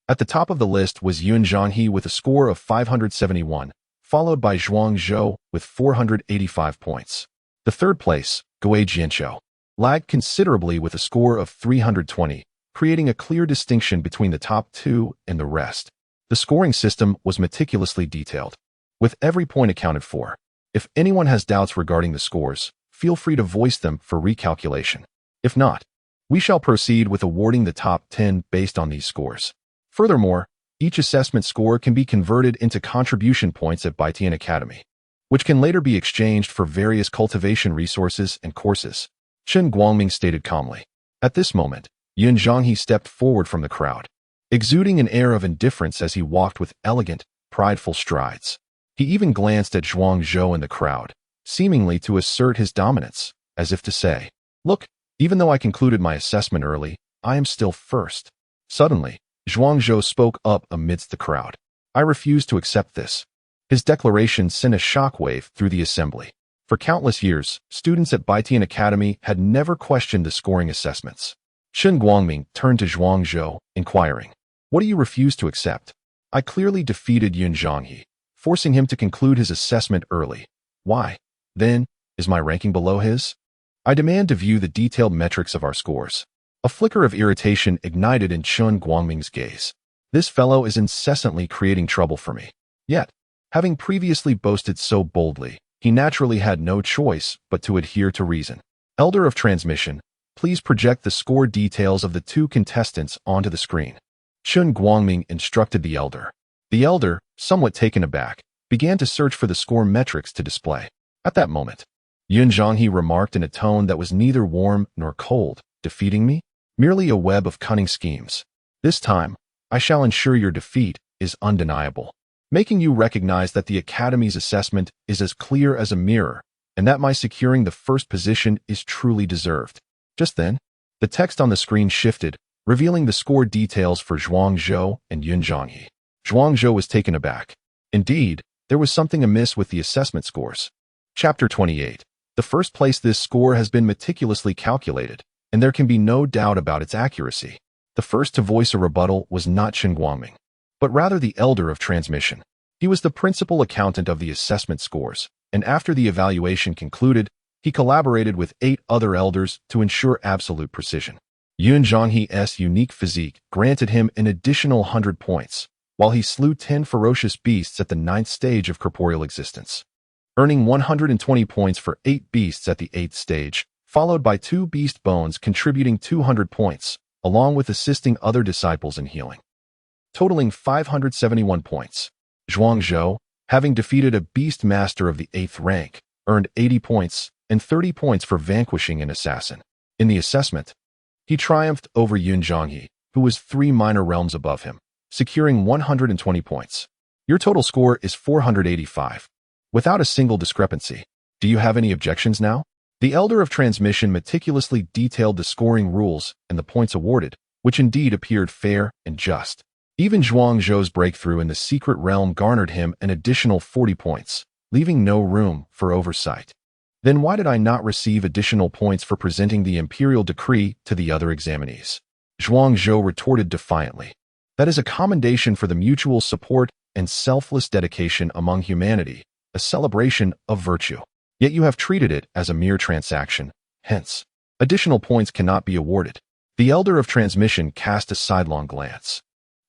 Speaker 1: At the top of the list was Yun Zhanghe with a score of 571, followed by Zhuangzhou with 485 points. The third place, Gui Jianqiu, lagged considerably with a score of 320, creating a clear distinction between the top 2 and the rest. The scoring system was meticulously detailed, with every point accounted for. If anyone has doubts regarding the scores, feel free to voice them for recalculation. If not, we shall proceed with awarding the top 10 based on these scores. Furthermore, each assessment score can be converted into contribution points at Baitian Academy, which can later be exchanged for various cultivation resources and courses. Chen Guangming stated calmly. At this moment, Yun Zhanghe stepped forward from the crowd, exuding an air of indifference as he walked with elegant, prideful strides. He even glanced at Zhuangzhou and the crowd, seemingly to assert his dominance, as if to say, "Look, even though I concluded my assessment early, I am still first." Suddenly, Zhuangzhou spoke up amidst the crowd. "I refuse to accept this." His declaration sent a shockwave through the assembly. For countless years, students at Baitian Academy had never questioned the scoring assessments. Chen Guangming turned to Zhuangzhou, inquiring, "What do you refuse to accept?" "I clearly defeated Yun Zhanghe, forcing him to conclude his assessment early. Why, then, is my ranking below his? I demand to view the detailed metrics of our scores. A flicker of irritation ignited in Chun Guangming's gaze. This fellow is incessantly creating trouble for me. Yet, having previously boasted so boldly, he naturally had no choice but to adhere to reason. Elder of Transmission, please project the score details of the two contestants onto the screen. Chun Guangming instructed the elder. The elder, somewhat taken aback, began to search for the score metrics to display. At that moment, Yun Zhanghe remarked in a tone that was neither warm nor cold, defeating me? Merely a web of cunning schemes. This time, I shall ensure your defeat is undeniable, making you recognize that the Academy's assessment is as clear as a mirror, and that my securing the first position is truly deserved. Just then, the text on the screen shifted, revealing the score details for Zhuang Zhou and Yun Zhanghe. Zhuang Zhou was taken aback. Indeed, there was something amiss with the assessment scores. Chapter 28. The first place this score has been meticulously calculated, and there can be no doubt about its accuracy. The first to voice a rebuttal was not Chun Guangming, but rather the elder of Transmission. He was the principal accountant of the assessment scores, and after the evaluation concluded, he collaborated with 8 other elders to ensure absolute precision. Yun Zhanghe's unique physique granted him an additional 100 points, while he slew 10 ferocious beasts at the 9th stage of corporeal existence, earning 120 points for 8 beasts at the 8th stage, followed by 2 beast bones contributing 200 points, along with assisting other disciples in healing, totaling 571 points. Zhuang Zhou, having defeated a beast master of the 8th rank, earned 80 points and 30 points for vanquishing an assassin. In the assessment, he triumphed over Yun Zhanghe, who was 3 minor realms above him, securing 120 points. Your total score is 485, without a single discrepancy. Do you have any objections now? The Elder of Transmission meticulously detailed the scoring rules and the points awarded, which indeed appeared fair and just. Even Zhuang Zhou's breakthrough in the secret realm garnered him an additional 40 points, leaving no room for oversight. Then why did I not receive additional points for presenting the imperial decree to the other examinees? Zhuang Zhou retorted defiantly. That is a commendation for the mutual support and selfless dedication among humanity, a celebration of virtue. Yet you have treated it as a mere transaction, hence, additional points cannot be awarded. The Elder of Transmission cast a sidelong glance.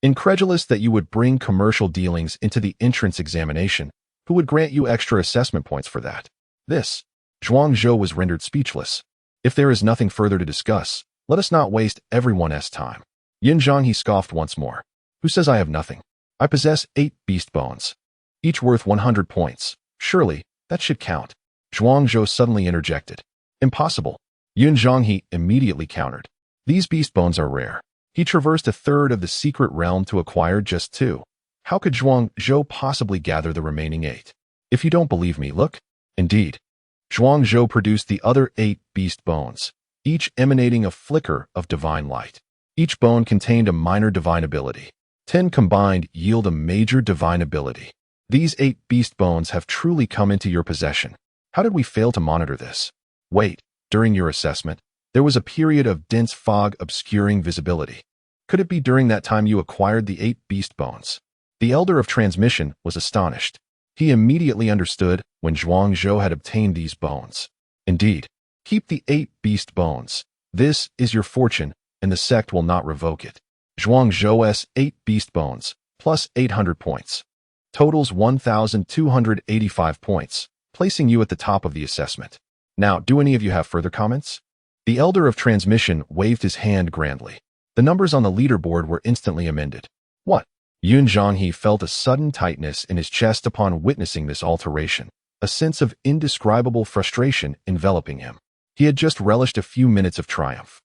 Speaker 1: Incredulous that you would bring commercial dealings into the entrance examination, who would grant you extra assessment points for that? This, Zhuang Zhou was rendered speechless. If there is nothing further to discuss, let us not waste everyone's time. Yun Zhanghe scoffed once more. Who says I have nothing? I possess 8 beast bones, each worth 100 points. Surely, that should count. Zhuang Zhou suddenly interjected. Impossible. Yun Zhanghe immediately countered. These beast bones are rare. He traversed 1/3 of the secret realm to acquire just 2. How could Zhuang Zhou possibly gather the remaining 8? If you don't believe me, look. Indeed. Zhuang Zhou produced the other 8 beast bones, each emanating a flicker of divine light. Each bone contained a minor divine ability. 10 combined yield a major divine ability. These 8 beast bones have truly come into your possession. How did we fail to monitor this? Wait, during your assessment, there was a period of dense fog obscuring visibility. Could it be during that time you acquired the 8 beast bones? The Elder of Transmission was astonished. He immediately understood when Zhuang Zhou had obtained these bones. Indeed, keep the 8 beast bones. This is your fortune, and the sect will not revoke it. Zhuang Zhou's 8 beast bones, plus 800 points. Totals 1,285 points, placing you at the top of the assessment. Now, do any of you have further comments? The Elder of Transmission waved his hand grandly. The numbers on the leaderboard were instantly amended. What? Yun Zhanghe felt a sudden tightness in his chest upon witnessing this alteration, a sense of indescribable frustration enveloping him. He had just relished a few minutes of triumph,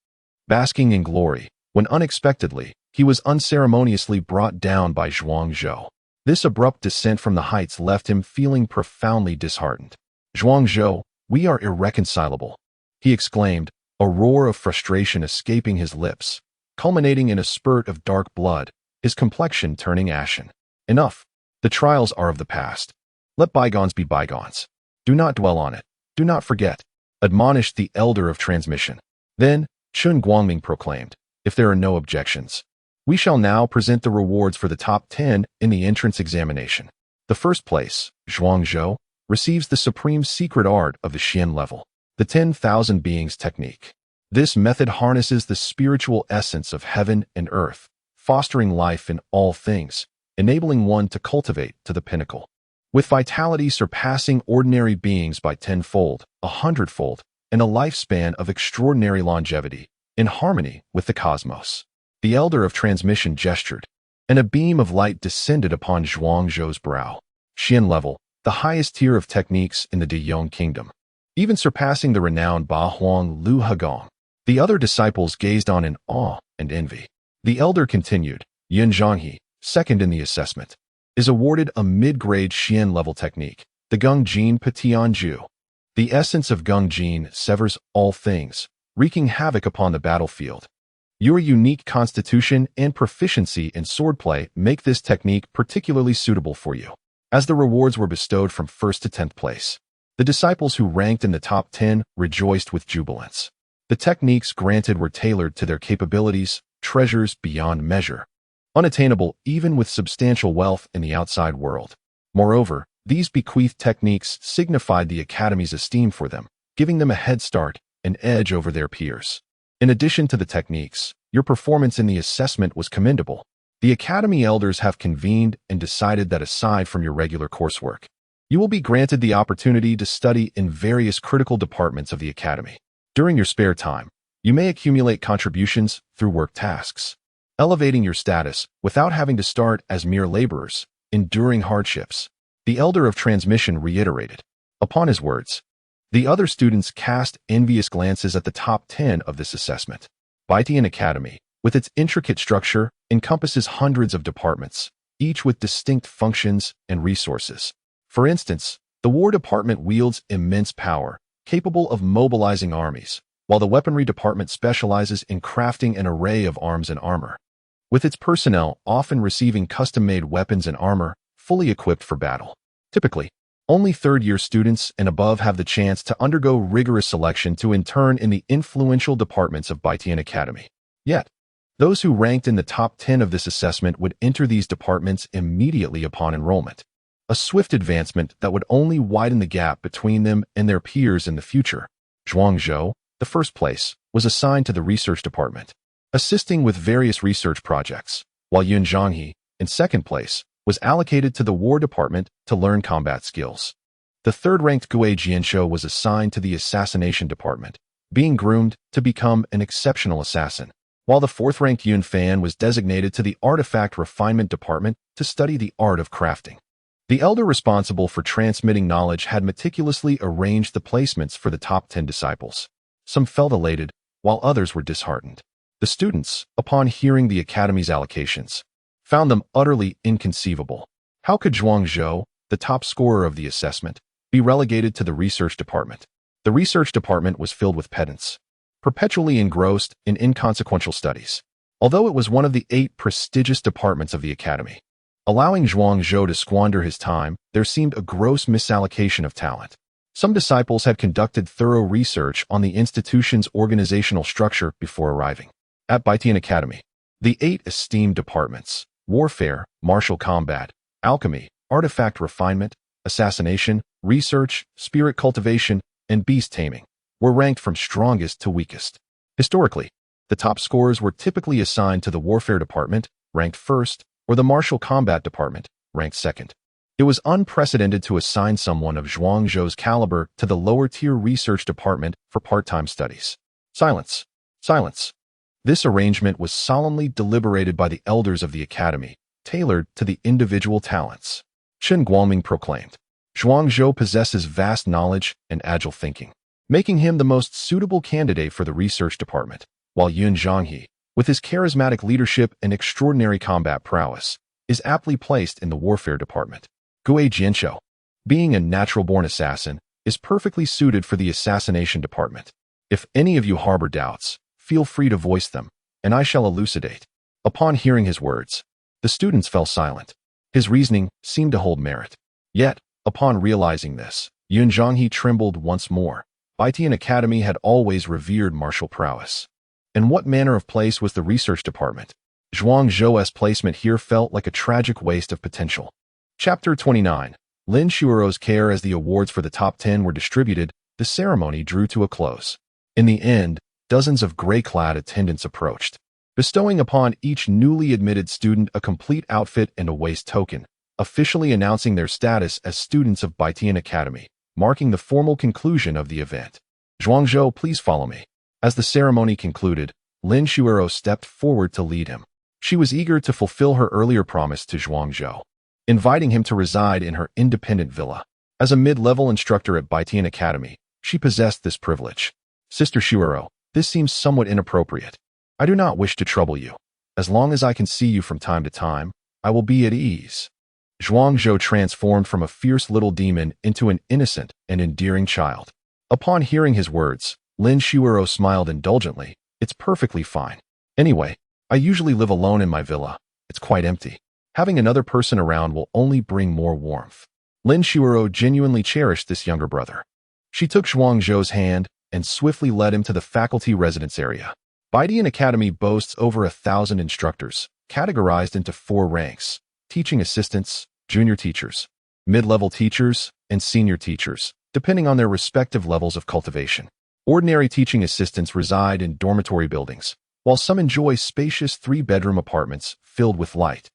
Speaker 1: basking in glory, when unexpectedly, he was unceremoniously brought down by Zhuang Zhou. This abrupt descent from the heights left him feeling profoundly disheartened. Zhuang Zhou, we are irreconcilable, he exclaimed, a roar of frustration escaping his lips, culminating in a spurt of dark blood, his complexion turning ashen. Enough. The trials are of the past. Let bygones be bygones. Do not dwell on it. Do not forget, admonished the Elder of Transmission. Then, Chun Guangming proclaimed, if there are no objections, we shall now present the rewards for the top 10 in the entrance examination. The first place, Zhuangzhou, receives the supreme secret art of the Xian level, the 10,000 beings technique. This method harnesses the spiritual essence of heaven and earth, fostering life in all things, enabling one to cultivate to the pinnacle. With vitality surpassing ordinary beings by 10-fold, 100-fold, and a lifespan of extraordinary longevity, in harmony with the cosmos. The Elder of Transmission gestured, and a beam of light descended upon Zhuangzhou's brow. Xian level, the highest tier of techniques in the Deyong kingdom, even surpassing the renowned Ba Huang Lu Hagong. The other disciples gazed on in awe and envy. The elder continued, Yun Zhanghe, second in the assessment, is awarded a mid-grade Xian level technique, the Gongjin Patianju. The essence of Gongjin severs all things, wreaking havoc upon the battlefield. Your unique constitution and proficiency in swordplay make this technique particularly suitable for you. As the rewards were bestowed from 1st to 10th place, the disciples who ranked in the top 10 rejoiced with jubilance. The techniques granted were tailored to their capabilities, treasures beyond measure, unattainable even with substantial wealth in the outside world. Moreover, these bequeathed techniques signified the Academy's esteem for them, giving them a head start, an edge over their peers. In addition to the techniques, your performance in the assessment was commendable. The Academy elders have convened and decided that aside from your regular coursework, you will be granted the opportunity to study in various critical departments of the Academy. During your spare time, you may accumulate contributions through work tasks, elevating your status without having to start as mere laborers, enduring hardships. The Elder of Transmission reiterated. Upon his words, the other students cast envious glances at the top 10 of this assessment. Baitian Academy, with its intricate structure, encompasses hundreds of departments, each with distinct functions and resources. For instance, the War Department wields immense power, capable of mobilizing armies, while the Weaponry Department specializes in crafting an array of arms and armor, with its personnel often receiving custom-made weapons and armor fully equipped for battle. Typically, only third-year students and above have the chance to undergo rigorous selection to intern in the influential departments of Baitian Academy. Yet, those who ranked in the top 10 of this assessment would enter these departments immediately upon enrollment, a swift advancement that would only widen the gap between them and their peers in the future. Zhuangzhou, the first place, was assigned to the research department, assisting with various research projects, while Yun Zhanghe, in second place, was allocated to the War Department to learn combat skills. The third-ranked Gue Jianshou was assigned to the Assassination Department, being groomed to become an exceptional assassin, while the fourth-ranked Yun Fan was designated to the Artifact Refinement Department to study the art of crafting. The elder responsible for transmitting knowledge had meticulously arranged the placements for the top 10 disciples. Some felt elated, while others were disheartened. The students, upon hearing the Academy's allocations, found them utterly inconceivable. How could Zhuangzhou, the top scorer of the assessment, be relegated to the research department? The research department was filled with pedants, perpetually engrossed in inconsequential studies. Although it was one of the 8 prestigious departments of the Academy, allowing Zhuangzhou to squander his time, there seemed a gross misallocation of talent. Some disciples had conducted thorough research on the institution's organizational structure before arriving. At Baitian Academy, the 8 esteemed departments, warfare, martial combat, alchemy, artifact refinement, assassination, research, spirit cultivation, and beast taming, were ranked from strongest to weakest. Historically, the top scorers were typically assigned to the warfare department, ranked first, or the martial combat department, ranked second. It was unprecedented to assign someone of Zhuangzhou's caliber to the lower-tier research department for part-time studies. Silence. Silence. This arrangement was solemnly deliberated by the elders of the Academy, tailored to the individual talents. Chen Guangming proclaimed, Zhuangzhou possesses vast knowledge and agile thinking, making him the most suitable candidate for the research department, while Yun Zhanghe, with his charismatic leadership and extraordinary combat prowess, is aptly placed in the warfare department. Gue Jianshou, being a natural-born assassin, is perfectly suited for the assassination department. If any of you harbor doubts, feel free to voice them, and I shall elucidate. Upon hearing his words, the students fell silent. His reasoning seemed to hold merit. Yet, upon realizing this, Yun Zhanghe trembled once more. Baitian Academy had always revered martial prowess. In what manner of place was the research department? Zhuangzhou's placement here felt like a tragic waste of potential. Chapter 29. Lin Shuiro's care. As the awards for the top 10 were distributed, the ceremony drew to a close. In the end, dozens of gray-clad attendants approached, bestowing upon each newly admitted student a complete outfit and a waist token, officially announcing their status as students of Baitian Academy, marking the formal conclusion of the event. Zhuangzhou, please follow me. As the ceremony concluded, Lin Shuiro stepped forward to lead him. She was eager to fulfill her earlier promise to Zhuangzhou, inviting him to reside in her independent villa. As a mid-level instructor at Baitian Academy, she possessed this privilege. Sister Shuiro, this seems somewhat inappropriate. I do not wish to trouble you. As long as I can see you from time to time, I will be at ease. Zhuangzhou transformed from a fierce little demon into an innocent and endearing child. Upon hearing his words, Lin Shuiro smiled indulgently. It's perfectly fine. Anyway, I usually live alone in my villa. It's quite empty. Having another person around will only bring more warmth. Lin Shuiro genuinely cherished this younger brother. She took Zhuangzhou's hand and swiftly led him to the faculty residence area. Baitian Academy boasts over 1,000 instructors, categorized into 4 ranks: teaching assistants, junior teachers, mid-level teachers, and senior teachers, depending on their respective levels of cultivation. Ordinary teaching assistants reside in dormitory buildings, while some enjoy spacious 3-bedroom apartments filled with light.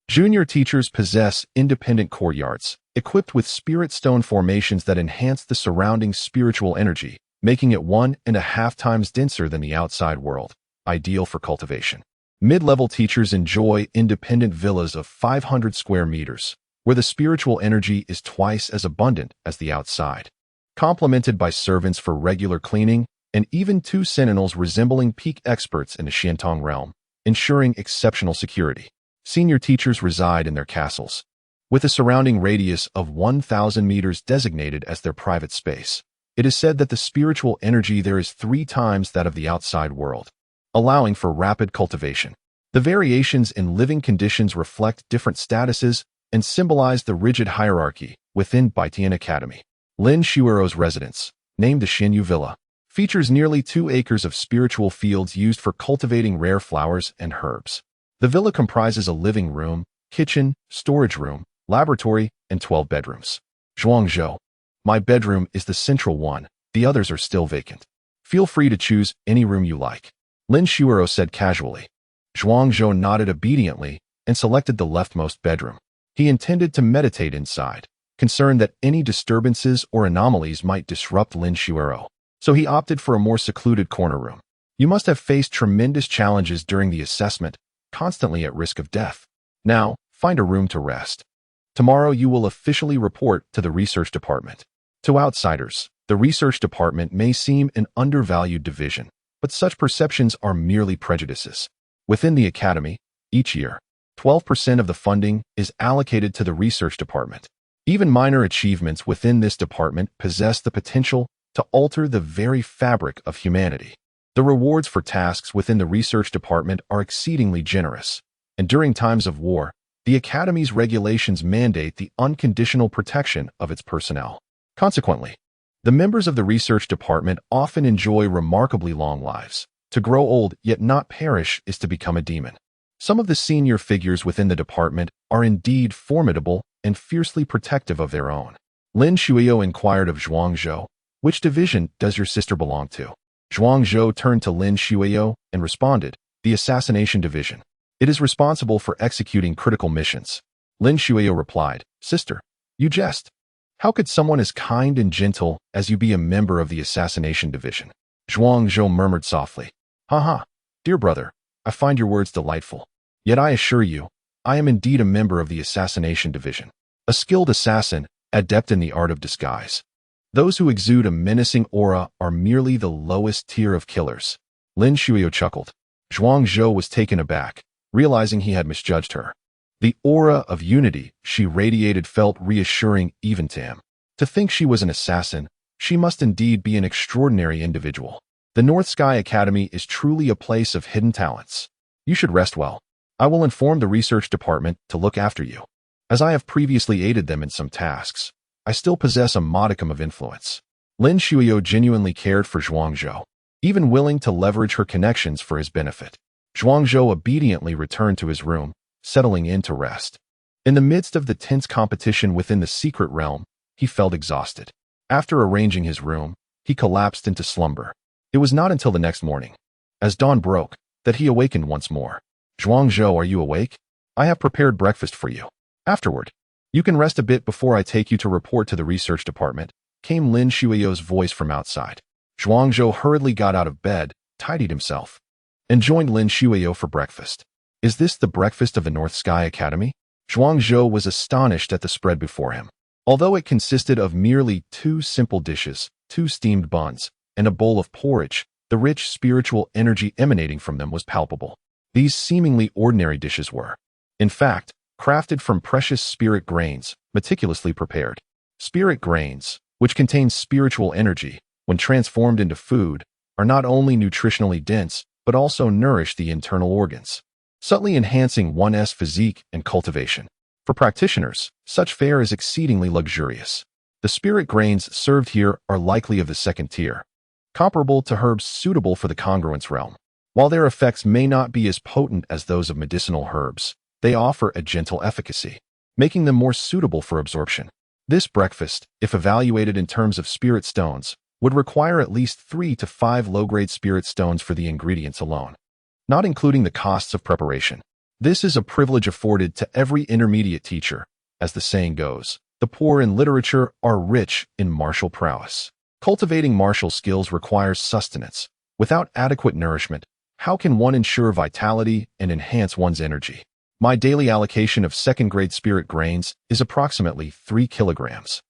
Speaker 1: Junior teachers possess independent courtyards, equipped with spirit stone formations that enhance the surrounding spiritual energy, making it 1.5 times denser than the outside world, ideal for cultivation. Mid-level teachers enjoy independent villas of 500 square meters, where the spiritual energy is twice as abundant as the outside, complemented by servants for regular cleaning and even 2 sentinels resembling peak experts in the Xiantong realm, ensuring exceptional security. Senior teachers reside in their castles, with a surrounding radius of 1,000 meters designated as their private space. It is said that the spiritual energy there is 3 times that of the outside world, allowing for rapid cultivation. The variations in living conditions reflect different statuses and symbolize the rigid hierarchy within Baitian Academy. Lin Shuiro's residence, named the Xinyu Villa, features nearly 2 acres of spiritual fields used for cultivating rare flowers and herbs. The villa comprises a living room, kitchen, storage room, laboratory, and 12 bedrooms. Zhuangzhou, my bedroom is the central one. The others are still vacant. Feel free to choose any room you like, Lin Shuiro said casually. Zhuangzhou nodded obediently and selected the leftmost bedroom. He intended to meditate inside, concerned that any disturbances or anomalies might disrupt Lin Shuiro, so he opted for a more secluded corner room. You must have faced tremendous challenges during the assessment, constantly at risk of death. Now, find a room to rest. Tomorrow you will officially report to the research department. To outsiders, the research department may seem an undervalued division, but such perceptions are merely prejudices. Within the academy, each year, 12% of the funding is allocated to the research department. Even minor achievements within this department possess the potential to alter the very fabric of humanity. The rewards for tasks within the research department are exceedingly generous, and during times of war, the Academy's regulations mandate the unconditional protection of its personnel. Consequently, the members of the research department often enjoy remarkably long lives. To grow old yet not perish is to become a demon. Some of the senior figures within the department are indeed formidable and fiercely protective of their own. Lin Shuio inquired of Zhuangzhou, which division does your sister belong to? Zhuangzhou turned to Lin Shuio and responded, the Assassination Division. It is responsible for executing critical missions. Lin Shuio replied, Sister, you jest. How could someone as kind and gentle as you be a member of the Assassination Division? Zhuangzhou murmured softly. Haha, dear brother, I find your words delightful. Yet I assure you, I am indeed a member of the Assassination Division, a skilled assassin, adept in the art of disguise. Those who exude a menacing aura are merely the lowest tier of killers. Lin Shuio chuckled. Zhuangzhou was taken aback, realizing he had misjudged her. The aura of unity she radiated felt reassuring even to him. To think she was an assassin, she must indeed be an extraordinary individual. The North Sky Academy is truly a place of hidden talents. You should rest well. I will inform the research department to look after you. As I have previously aided them in some tasks, I still possess a modicum of influence. Lin Shuio genuinely cared for Zhuangzhou, even willing to leverage her connections for his benefit. Zhuangzhou obediently returned to his room, settling in to rest. In the midst of the tense competition within the secret realm, he felt exhausted. After arranging his room, he collapsed into slumber. It was not until the next morning, as dawn broke, that he awakened once more. Zhuangzhou, are you awake? I have prepared breakfast for you. Afterward, you can rest a bit before I take you to report to the research department, came Lin Shui's voice from outside. Zhuangzhou hurriedly got out of bed, tidied himself, and joined Lin Shuio for breakfast. Is this the breakfast of the North Sky Academy? Zhuangzhou was astonished at the spread before him. Although it consisted of merely 2 simple dishes, 2 steamed buns, and a bowl of porridge, the rich spiritual energy emanating from them was palpable. These seemingly ordinary dishes were, in fact, crafted from precious spirit grains, meticulously prepared. Spirit grains, which contain spiritual energy, when transformed into food, are not only nutritionally dense, but also nourish the internal organs, subtly enhancing one's physique and cultivation. For practitioners, such fare is exceedingly luxurious. The spirit grains served here are likely of the second tier, comparable to herbs suitable for the congruence realm. While their effects may not be as potent as those of medicinal herbs, they offer a gentle efficacy, making them more suitable for absorption. This breakfast, if evaluated in terms of spirit stones, would require at least 3 to 5 low-grade spirit stones for the ingredients alone, not including the costs of preparation. This is a privilege afforded to every intermediate teacher. As the saying goes, the poor in literature are rich in martial prowess. Cultivating martial skills requires sustenance. Without adequate nourishment, how can one ensure vitality and enhance one's energy? My daily allocation of second-grade spirit grains is approximately 3 kilograms.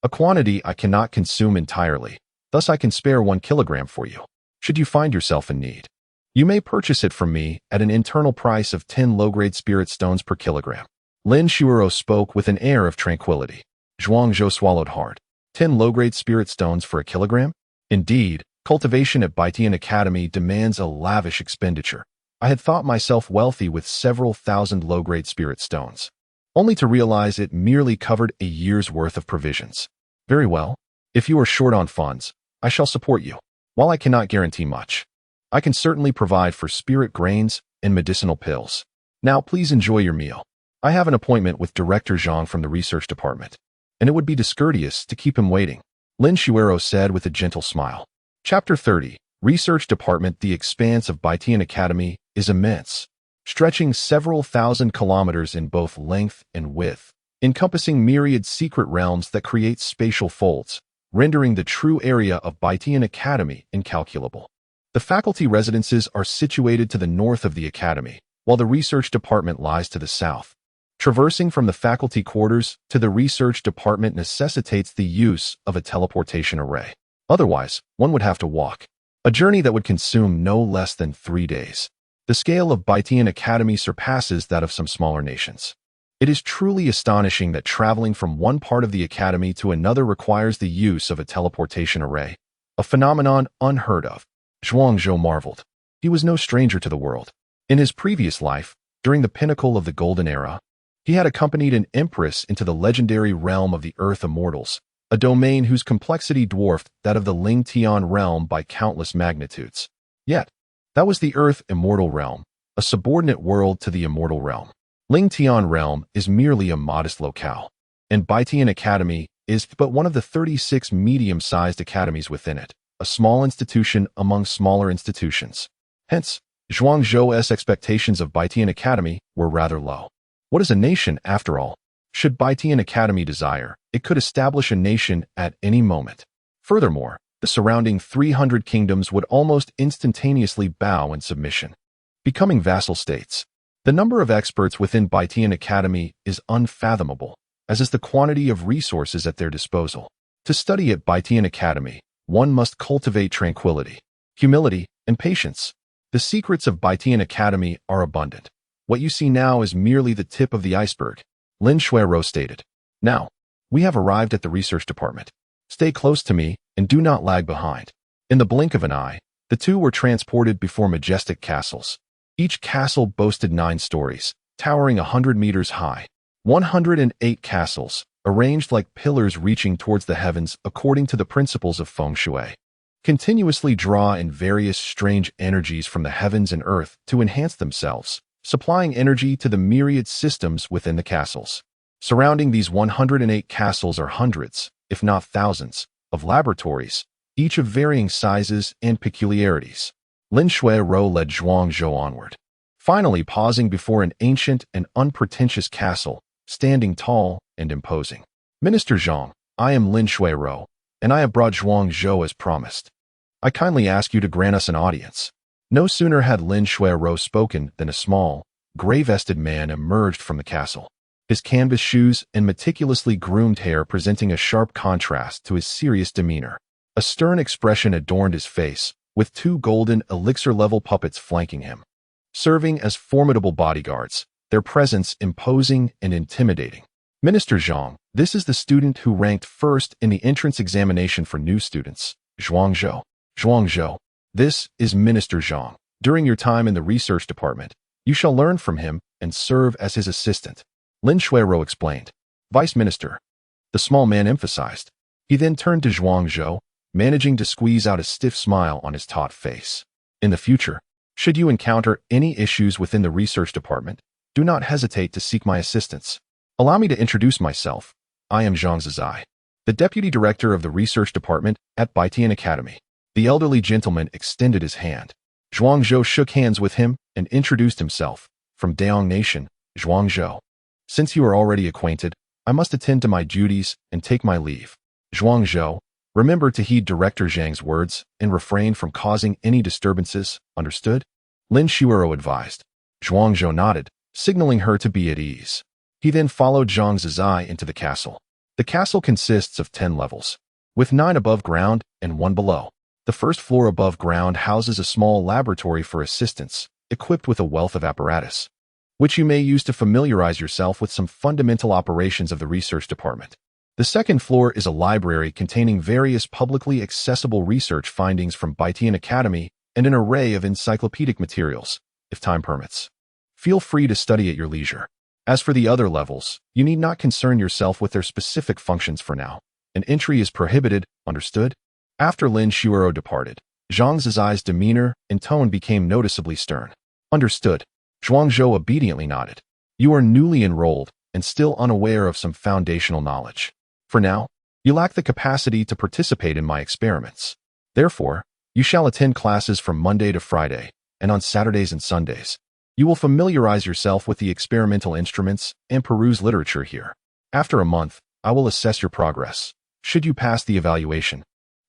Speaker 1: A quantity I cannot consume entirely, thus I can spare 1 kilogram for you. Should you find yourself in need, you may purchase it from me at an internal price of 10 low-grade spirit stones per kilogram. Lin Shuo spoke with an air of tranquility. Zhuangzhou swallowed hard. 10 low-grade spirit stones for a kilogram? Indeed, cultivation at Baitian Academy demands a lavish expenditure. I had thought myself wealthy with several thousand low-grade spirit stones, only to realize it merely covered a year's worth of provisions. Very well. If you are short on funds, I shall support you. While I cannot guarantee much, I can certainly provide for spirit grains and medicinal pills. Now please enjoy your meal. I have an appointment with Director Zhang from the research department, and it would be discourteous to keep him waiting, Lin Shuo said with a gentle smile. Chapter 30. Research Department. The expanse of Baitian Academy is immense, stretching several thousand kilometers in both length and width, encompassing myriad secret realms that create spatial folds, rendering the true area of Baitian Academy incalculable. The faculty residences are situated to the north of the academy, while the research department lies to the south. Traversing from the faculty quarters to the research department necessitates the use of a teleportation array. Otherwise, one would have to walk, a journey that would consume no less than 3 days. The scale of Baitian Academy surpasses that of some smaller nations. It is truly astonishing that traveling from one part of the academy to another requires the use of a teleportation array, a phenomenon unheard of. Zhuangzhou marveled. He was no stranger to the world. In his previous life, during the pinnacle of the Golden Era, he had accompanied an Empress into the legendary realm of the Earth Immortals, a domain whose complexity dwarfed that of the Ling Tian realm by countless magnitudes. Yet, that was the Earth Immortal realm, a subordinate world to the Immortal realm. Ling Tian realm is merely a modest locale, and Baitian Academy is but one of the 36 medium-sized academies within it, a small institution among smaller institutions. Hence, Zhuangzhou's expectations of Baitian Academy were rather low. What is a nation, after all? Should Baitian Academy desire, it could establish a nation at any moment. Furthermore, the surrounding 300 kingdoms would almost instantaneously bow in submission, becoming vassal states. The number of experts within Baitian Academy is unfathomable, as is the quantity of resources at their disposal. To study at Baitian Academy, one must cultivate tranquility, humility, and patience. The secrets of Baitian Academy are abundant. What you see now is merely the tip of the iceberg, Lin Shuo stated. Now, we have arrived at the research department. Stay close to me and do not lag behind. In the blink of an eye, the two were transported before majestic castles. Each castle boasted 9 stories, towering 100 meters high. 108 castles, arranged like pillars reaching towards the heavens according to the principles of feng shui, continuously draw in various strange energies from the heavens and earth to enhance themselves, supplying energy to the myriad systems within the castles. Surrounding these 108 castles are hundreds, if not thousands, of laboratories, each of varying sizes and peculiarities. Lin Shuai-ro led Zhuangzhou onward, finally pausing before an ancient and unpretentious castle, standing tall and imposing. Minister Zhang, I am Lin Shuai-ro, and I have brought Zhuangzhou as promised. I kindly ask you to grant us an audience. No sooner had Lin Shuai-ro spoken than a small, gray-vested man emerged from the castle, his canvas shoes and meticulously groomed hair presenting a sharp contrast to his serious demeanor. A stern expression adorned his face, with two golden elixir-level puppets flanking him, serving as formidable bodyguards, their presence imposing and intimidating. Minister Zhang, this is the student who ranked first in the entrance examination for new students, Zhuangzhou. Zhuangzhou, this is Minister Zhang. During your time in the research department, you shall learn from him and serve as his assistant. Lin Shuai-ro explained. Vice Minister, the small man emphasized. He then turned to Zhuangzhou, managing to squeeze out a stiff smile on his taut face. In the future, should you encounter any issues within the research department, do not hesitate to seek my assistance. Allow me to introduce myself. I am Zhang Zizai, the Deputy Director of the Research Department at Baitian Academy. The elderly gentleman extended his hand. Zhuangzhou shook hands with him and introduced himself. From Daong Nation, Zhuangzhou. Since you are already acquainted, I must attend to my duties and take my leave. Zhuangzhou, remember to heed Director Zhang's words and refrain from causing any disturbances, understood? Lin Shuai-ro advised. Zhuangzhou nodded, signaling her to be at ease. He then followed Zhang Zizai into the castle. The castle consists of 10 levels, with 9 above ground and 1 below. The first floor above ground houses a small laboratory for assistants, equipped with a wealth of apparatus, which you may use to familiarize yourself with some fundamental operations of the research department. The second floor is a library containing various publicly accessible research findings from Baitian Academy and an array of encyclopedic materials, if time permits. Feel free to study at your leisure. As for the other levels, you need not concern yourself with their specific functions for now. An entry is prohibited, understood? After Lin Shuai-ro departed, Zhang Zizai's demeanor and tone became noticeably stern. Understood. Zhuangzhou obediently nodded. You are newly enrolled and still unaware of some foundational knowledge. For now, you lack the capacity to participate in my experiments. Therefore, you shall attend classes from Monday to Friday, and on Saturdays and Sundays. You will familiarize yourself with the experimental instruments and peruse literature here. After a month, I will assess your progress. Should you pass the evaluation,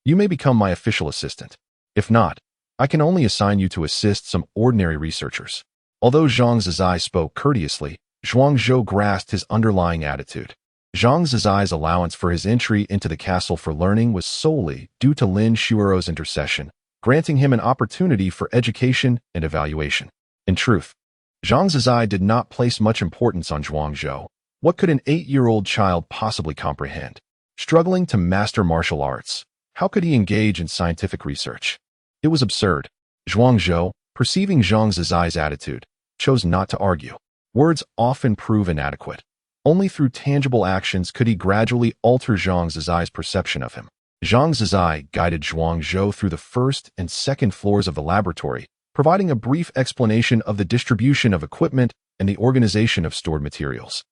Speaker 1: you may become my official assistant. If not, I can only assign you to assist some ordinary researchers. Although Zhang Zizai spoke courteously, Zhuangzhou grasped his underlying attitude. Zhang Zizai's allowance for his entry into the castle for learning was solely due to Lin Shuai-ro's intercession, granting him an opportunity for education and evaluation. In truth, Zhang Zizai did not place much importance on Zhuangzhou. What could an 8-year-old child possibly comprehend? Struggling to master martial arts, how could he engage in scientific research? It was absurd. Zhuangzhou, perceiving Zhang Zizai's attitude, chose not to argue. Words often prove inadequate. Only through tangible actions could he gradually alter Zhang Zizai's perception of him. Zhang Zizai guided Zhuangzhou through the first and second floors of the laboratory, providing a brief explanation of the distribution of equipment and the organization of stored materials,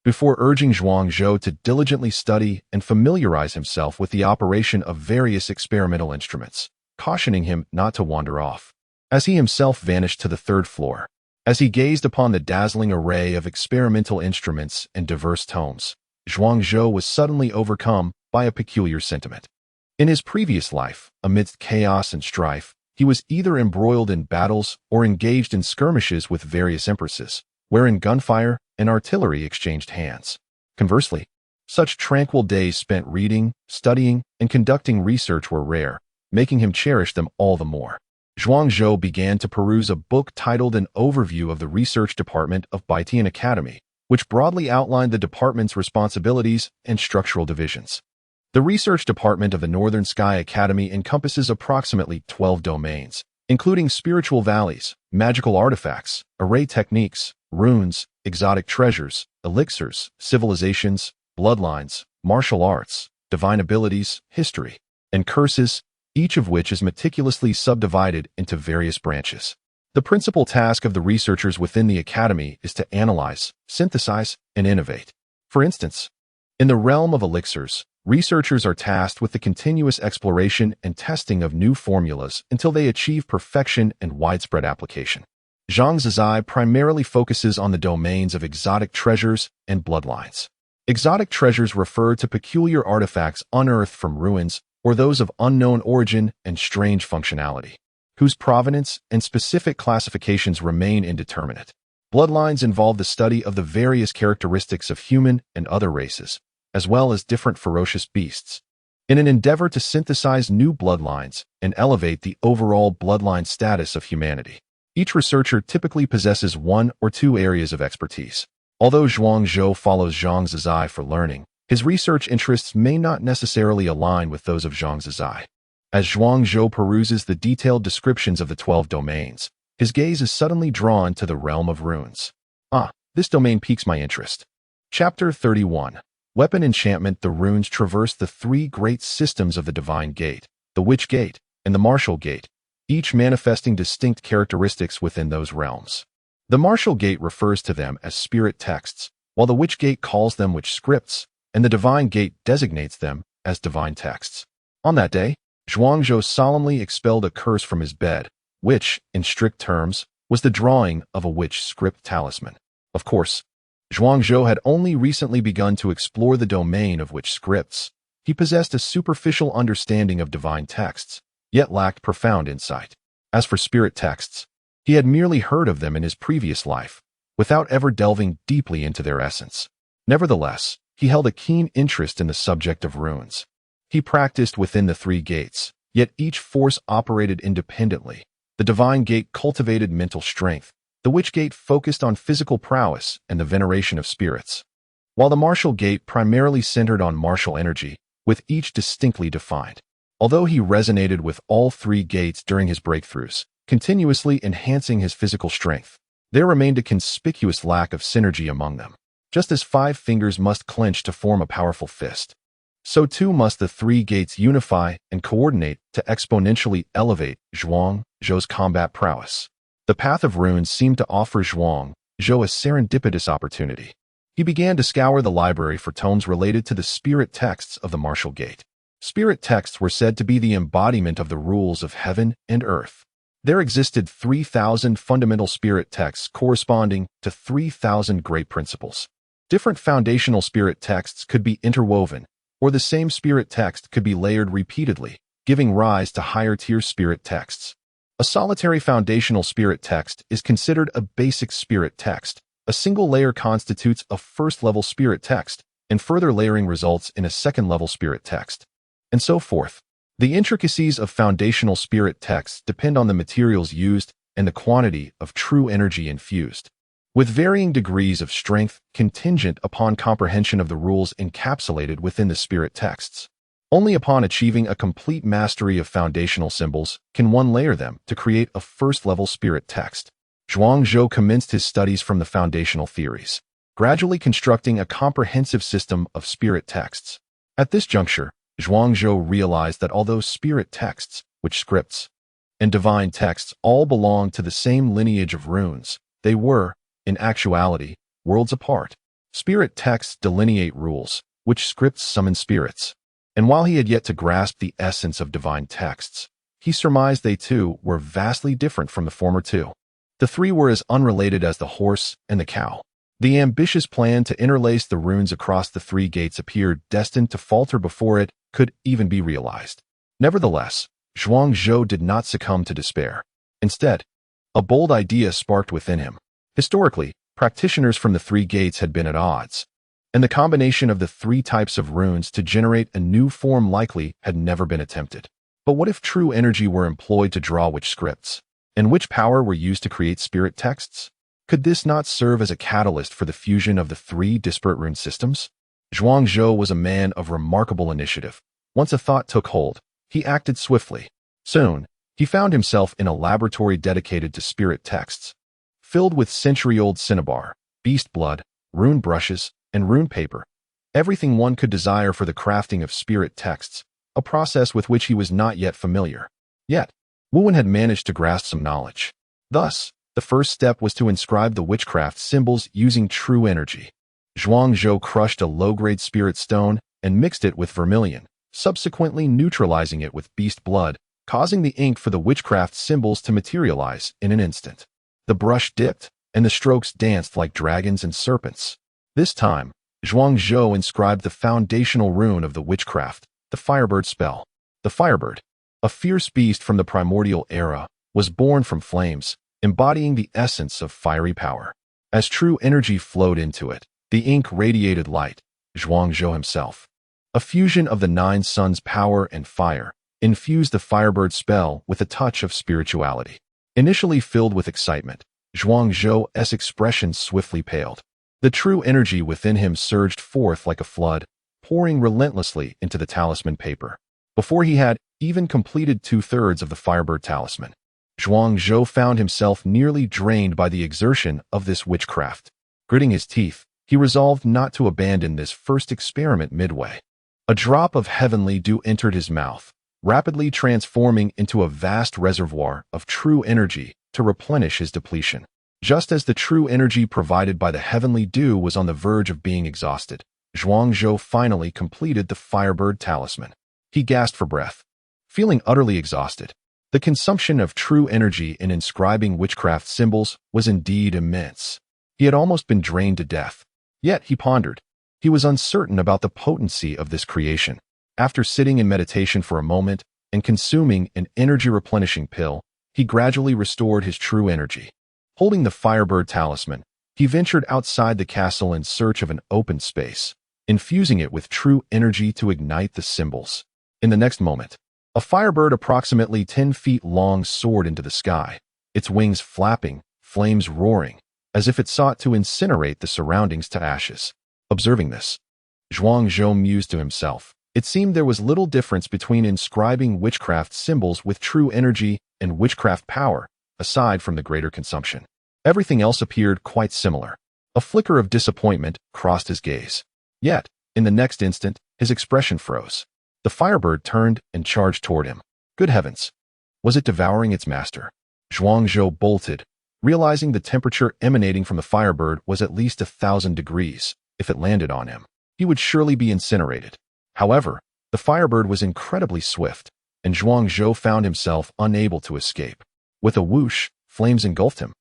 Speaker 1: before urging Zhuangzhou to diligently study and familiarize himself with the operation of various experimental instruments, cautioning him not to wander off. As he himself vanished to the third floor, as he gazed upon the dazzling array of experimental instruments and diverse tomes, Zhuangzhou was suddenly overcome by a peculiar sentiment. In his previous life, amidst chaos and strife, he was either embroiled in battles or engaged in skirmishes with various empresses, wherein gunfire and artillery exchanged hands. Conversely, such tranquil days spent reading, studying, and conducting research were rare, making him cherish them all the more. Zhuangzhou began to peruse a book titled An Overview of the Research Department of Baitian Academy, which broadly outlined the department's responsibilities and structural divisions. The research department of the Northern Sky Academy encompasses approximately 12 domains, including spiritual valleys, magical artifacts, array techniques, runes, exotic treasures, elixirs, civilizations, bloodlines, martial arts, divine abilities, history, and curses, each of which is meticulously subdivided into various branches. The principal task of the researchers within the academy is to analyze, synthesize, and innovate. For instance, in the realm of elixirs, researchers are tasked with the continuous exploration and testing of new formulas until they achieve perfection and widespread application. Zhangzhizai primarily focuses on the domains of exotic treasures and bloodlines. Exotic treasures refer to peculiar artifacts unearthed from ruins or those of unknown origin and strange functionality, whose provenance and specific classifications remain indeterminate. Bloodlines involve the study of the various characteristics of human and other races, as well as different ferocious beasts, in an endeavor to synthesize new bloodlines and elevate the overall bloodline status of humanity. Each researcher typically possesses one or two areas of expertise. Although Zhuangzhou follows Zhangzhizai for learning, his research interests may not necessarily align with those of Zhangzhizai. As Zhuangzhou peruses the detailed descriptions of the 12 domains, his gaze is suddenly drawn to the realm of runes. This domain piques my interest. Chapter 31. Weapon Enchantment. The runes traverse the three great systems of the Divine Gate, the Witch Gate, and the Martial Gate, each manifesting distinct characteristics within those realms. The Martial Gate refers to them as spirit texts, while the Witch Gate calls them witch scripts, and the Divine Gate designates them as divine texts. On that day, Zhuangzhou solemnly expelled a curse from his bed, which, in strict terms, was the drawing of a witch script talisman. Of course, Zhuangzhou had only recently begun to explore the domain of witch scripts. He possessed a superficial understanding of divine texts, yet lacked profound insight. As for spirit texts, he had merely heard of them in his previous life, without ever delving deeply into their essence. Nevertheless, he held a keen interest in the subject of runes. He practiced within the three gates, yet each force operated independently. The Divine Gate cultivated mental strength, the Witch Gate focused on physical prowess and the veneration of spirits, while the Martial Gate primarily centered on martial energy, with each distinctly defined. Although he resonated with all three gates during his breakthroughs, continuously enhancing his physical strength, there remained a conspicuous lack of synergy among them. Just as 5 fingers must clench to form a powerful fist, so too must the three gates unify and coordinate to exponentially elevate Zhuangzhou's combat prowess. The path of runes seemed to offer Zhuangzhou a serendipitous opportunity. He began to scour the library for tomes related to the spirit texts of the Martial Gate. Spirit texts were said to be the embodiment of the rules of heaven and earth. There existed 3,000 fundamental spirit texts corresponding to 3,000 great principles. Different foundational spirit texts could be interwoven, or the same spirit text could be layered repeatedly, giving rise to higher-tier spirit texts. A solitary foundational spirit text is considered a basic spirit text. A single layer constitutes a first-level spirit text, and further layering results in a second-level spirit text, and so forth. The intricacies of foundational spirit texts depend on the materials used and the quantity of true energy infused, with varying degrees of strength contingent upon comprehension of the rules encapsulated within the spirit texts. Only upon achieving a complete mastery of foundational symbols can one layer them to create a first-level spirit text. Zhuangzhou commenced his studies from the foundational theories, gradually constructing a comprehensive system of spirit texts. At this juncture, Zhuangzhou realized that although spirit texts, witch scripts, and divine texts all belonged to the same lineage of runes, they were, in actuality, worlds apart. Spirit texts delineate rules, witch scripts summon spirits. And while he had yet to grasp the essence of divine texts, he surmised they too were vastly different from the former two. The three were as unrelated as the horse and the cow. The ambitious plan to interlace the runes across the three gates appeared destined to falter before it could even be realized. Nevertheless, Zhuangzhou did not succumb to despair. Instead, a bold idea sparked within him. Historically, practitioners from the three gates had been at odds, and the combination of the three types of runes to generate a new form likely had never been attempted. But what if true energy were employed to draw witch scripts, and which power were used to create spirit texts? Could this not serve as a catalyst for the fusion of the three disparate rune systems? Zhuangzhou was a man of remarkable initiative. Once a thought took hold, he acted swiftly. Soon, he found himself in a laboratory dedicated to spirit texts, filled with century-old cinnabar, beast blood, rune brushes, and rune paper, everything one could desire for the crafting of spirit texts, a process with which he was not yet familiar. Yet, Wu had managed to grasp some knowledge. Thus, the first step was to inscribe the witchcraft symbols using true energy. Zhuangzhou crushed a low-grade spirit stone and mixed it with vermilion, subsequently neutralizing it with beast blood, causing the ink for the witchcraft symbols to materialize in an instant. The brush dipped, and the strokes danced like dragons and serpents. This time, Zhuangzhou inscribed the foundational rune of the witchcraft, the Firebird spell. The Firebird, a fierce beast from the primordial era, was born from flames, embodying the essence of fiery power. As true energy flowed into it, the ink radiated light, Zhuangzhou himself. A fusion of the nine suns' power and fire infused the Firebird spell with a touch of spirituality. Initially filled with excitement, Zhuangzhou's expression swiftly paled. The true energy within him surged forth like a flood, pouring relentlessly into the talisman paper. Before he had even completed 2/3 of the Firebird talisman, Zhuangzhou found himself nearly drained by the exertion of this witchcraft. Gritting his teeth, he resolved not to abandon this first experiment midway. A drop of heavenly dew entered his mouth, rapidly transforming into a vast reservoir of true energy to replenish his depletion. Just as the true energy provided by the heavenly dew was on the verge of being exhausted, Zhuangzhou finally completed the Firebird talisman. He gasped for breath, feeling utterly exhausted. The consumption of true energy in inscribing witchcraft symbols was indeed immense. He had almost been drained to death. Yet he pondered. He was uncertain about the potency of this creation. After sitting in meditation for a moment and consuming an energy-replenishing pill, he gradually restored his true energy. Holding the Firebird talisman, he ventured outside the castle in search of an open space, infusing it with true energy to ignite the symbols. In the next moment, a Firebird approximately 10 feet long soared into the sky, its wings flapping, flames roaring, as if it sought to incinerate the surroundings to ashes. Observing this, Zhuangzhou mused to himself. It seemed there was little difference between inscribing witchcraft symbols with true energy and witchcraft power, aside from the greater consumption. Everything else appeared quite similar. A flicker of disappointment crossed his gaze. Yet, in the next instant, his expression froze. The Firebird turned and charged toward him. Good heavens! Was it devouring its master? Zhuangzhou bolted, realizing the temperature emanating from the Firebird was at least 1,000 degrees. If it landed on him, he would surely be incinerated. However, the Firebird was incredibly swift, and Zhuangzhou found himself unable to escape. With a whoosh, flames engulfed him.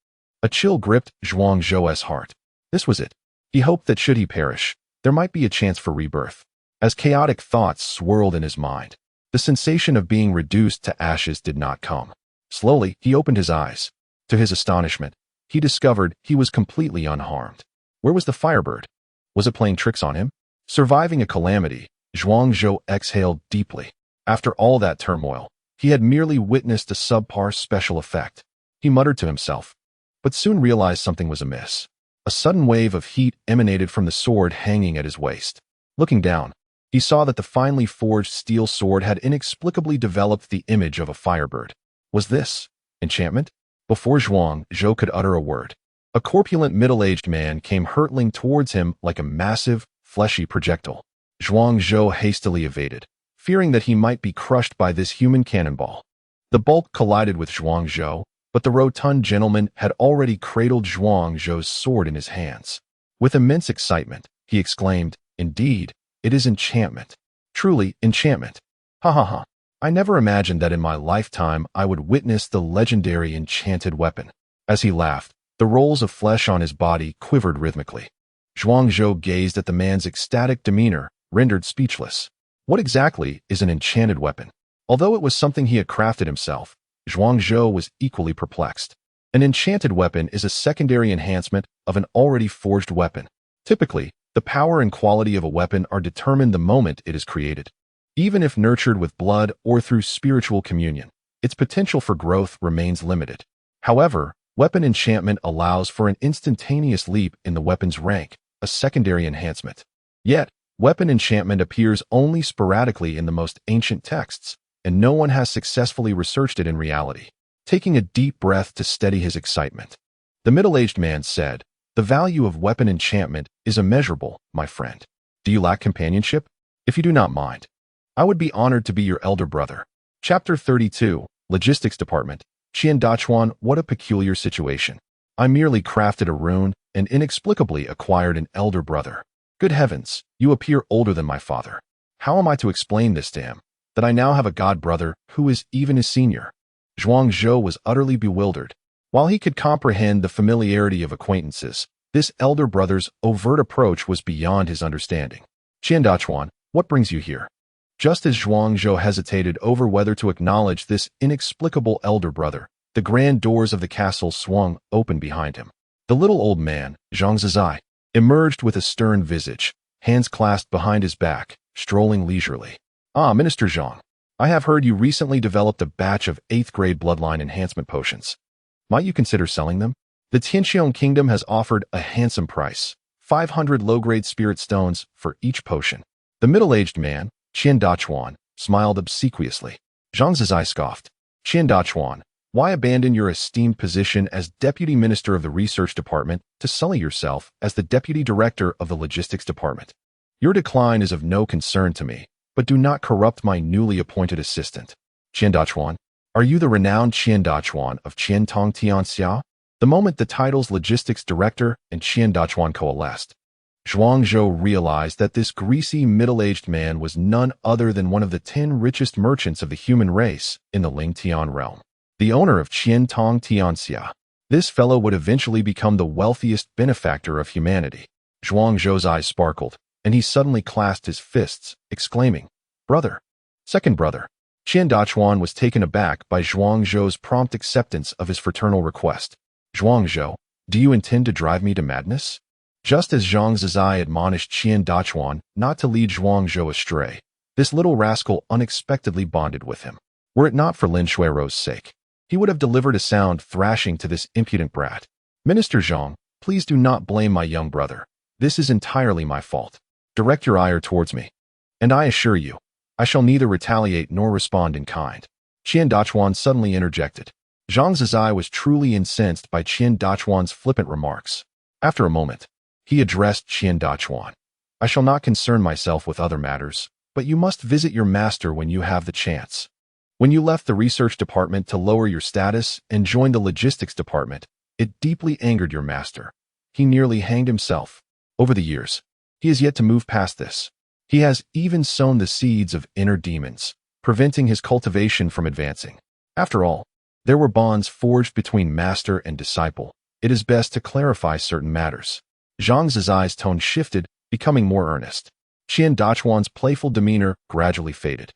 Speaker 1: A chill gripped Zhuangzhou's heart. This was it. He hoped that should he perish, there might be a chance for rebirth. As chaotic thoughts swirled in his mind, the sensation of being reduced to ashes did not come. Slowly, he opened his eyes. To his astonishment, he discovered he was completely unharmed. Where was the Firebird? Was it playing tricks on him? Surviving a calamity, Zhuangzhou exhaled deeply. After all that turmoil, he had merely witnessed a subpar special effect. He muttered to himself, but soon realized something was amiss. A sudden wave of heat emanated from the sword hanging at his waist. Looking down, he saw that the finely forged steel sword had inexplicably developed the image of a Firebird. Was this enchantment? Before Zhuangzhou could utter a word, a corpulent middle-aged man came hurtling towards him like a massive, fleshy projectile. Zhuangzhou hastily evaded, fearing that he might be crushed by this human cannonball. The bulk collided with Zhuangzhou, but the rotund gentleman had already cradled Zhuangzhou's sword in his hands. With immense excitement, he exclaimed, "Indeed, it is enchantment. Truly enchantment. Ha ha ha. I never imagined that in my lifetime I would witness the legendary enchanted weapon." As he laughed, the rolls of flesh on his body quivered rhythmically. Zhuangzhou gazed at the man's ecstatic demeanor, rendered speechless. What exactly is an enchanted weapon? Although it was something he had crafted himself, Zhuangzhou was equally perplexed. An enchanted weapon is a secondary enhancement of an already forged weapon. Typically, the power and quality of a weapon are determined the moment it is created. Even if nurtured with blood or through spiritual communion, its potential for growth remains limited. However, weapon enchantment allows for an instantaneous leap in the weapon's rank, a secondary enhancement. Yet, weapon enchantment appears only sporadically in the most ancient texts, and no one has successfully researched it in reality. Taking a deep breath to steady his excitement, the middle-aged man said, "The value of weapon enchantment is immeasurable, my friend. Do you lack companionship? If you do not mind, I would be honored to be your elder brother." Chapter 32, Logistics Department. Qian Dachuan, what a peculiar situation. I merely crafted a rune, and inexplicably acquired an elder brother. Good heavens, you appear older than my father. How am I to explain this to him, that I now have a god brother who is even his senior? Zhuang Zhou was utterly bewildered. While he could comprehend the familiarity of acquaintances, this elder brother's overt approach was beyond his understanding. Qian Dachuan, what brings you here? Just as Zhuang Zhou hesitated over whether to acknowledge this inexplicable elder brother, the grand doors of the castle swung open behind him. The little old man, Zhang Zizai, emerged with a stern visage, hands clasped behind his back, strolling leisurely. Ah, Minister Zhang, I have heard you recently developed a batch of 8th grade bloodline enhancement potions. Might you consider selling them? The Tianxiong Kingdom has offered a handsome price, 500 low-grade spirit stones for each potion. The middle-aged man, Qian Dachuan, smiled obsequiously. Zhang Zizai scoffed. Qian Dachuan, why abandon your esteemed position as Deputy Minister of the Research Department to sully yourself as the Deputy Director of the Logistics Department? Your decline is of no concern to me, but do not corrupt my newly appointed assistant. Qian Dachuan, are you the renowned Qian Dachuan of Qiantong Tianxia? The moment the titles Logistics Director and Qian Dachuan coalesced, Zhuang Zhou realized that this greasy, middle-aged man was none other than one of the 10 richest merchants of the human race in the Lingtian realm. The owner of Qiantong Tianxia. This fellow would eventually become the wealthiest benefactor of humanity. Zhuang Zhou's eyes sparkled, and he suddenly clasped his fists, exclaiming, Brother! Second brother! Qian Dachuan was taken aback by Zhuang Zhou's prompt acceptance of his fraternal request. Zhuang Zhou, do you intend to drive me to madness? Just as Zhang Zizai admonished Qian Dachuan not to lead Zhuang Zhou astray, this little rascal unexpectedly bonded with him. Were it not for Lin Shuirou's sake, he would have delivered a sound thrashing to this impudent brat. Minister Zhang, please do not blame my young brother. This is entirely my fault. Direct your ire towards me, and I assure you, I shall neither retaliate nor respond in kind. Qian Dachuan suddenly interjected. Zhang Zizai was truly incensed by Qian Dachuan's flippant remarks. After a moment, he addressed Qian Dachuan. I shall not concern myself with other matters, but you must visit your master when you have the chance. When you left the research department to lower your status and joined the logistics department, it deeply angered your master. He nearly hanged himself. Over the years, he has yet to move past this. He has even sown the seeds of inner demons, preventing his cultivation from advancing. After all, there were bonds forged between master and disciple. It is best to clarify certain matters. Zhang Zizai's tone shifted, becoming more earnest. Qian Dachuan's playful demeanor gradually faded,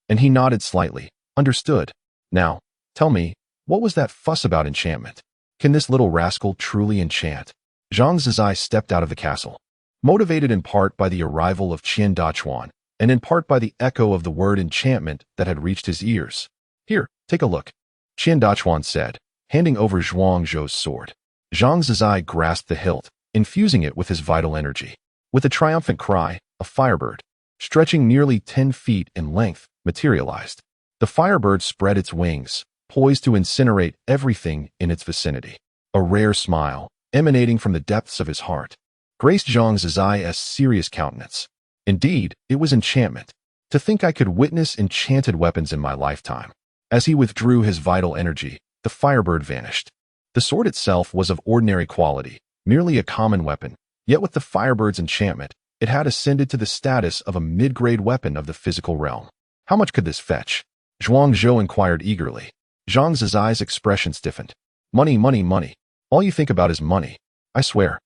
Speaker 1: and he nodded slightly. Understood. Now, tell me, what was that fuss about enchantment? Can this little rascal truly enchant? Zhang Zizai stepped out of the castle, motivated in part by the arrival of Qian Dachuan, and in part by the echo of the word enchantment that had reached his ears. Here, take a look, Qian Dachuan said, handing over Zhuang Zhou's sword. Zhang Zizai grasped the hilt, infusing it with his vital energy. With a triumphant cry, a firebird, stretching nearly 10 feet in length, materialized. The firebird spread its wings, poised to incinerate everything in its vicinity. A rare smile, emanating from the depths of his heart, graced Zhang Zizai's serious countenance. Indeed, it was enchantment. To think I could witness enchanted weapons in my lifetime. As he withdrew his vital energy, the firebird vanished. The sword itself was of ordinary quality, merely a common weapon, yet with the firebird's enchantment, it had ascended to the status of a mid-grade weapon of the physical realm. How much could this fetch? Zhuang Zhou inquired eagerly. Zhang Zizai's expression stiffened. Money, money, money. All you think about is money. I swear.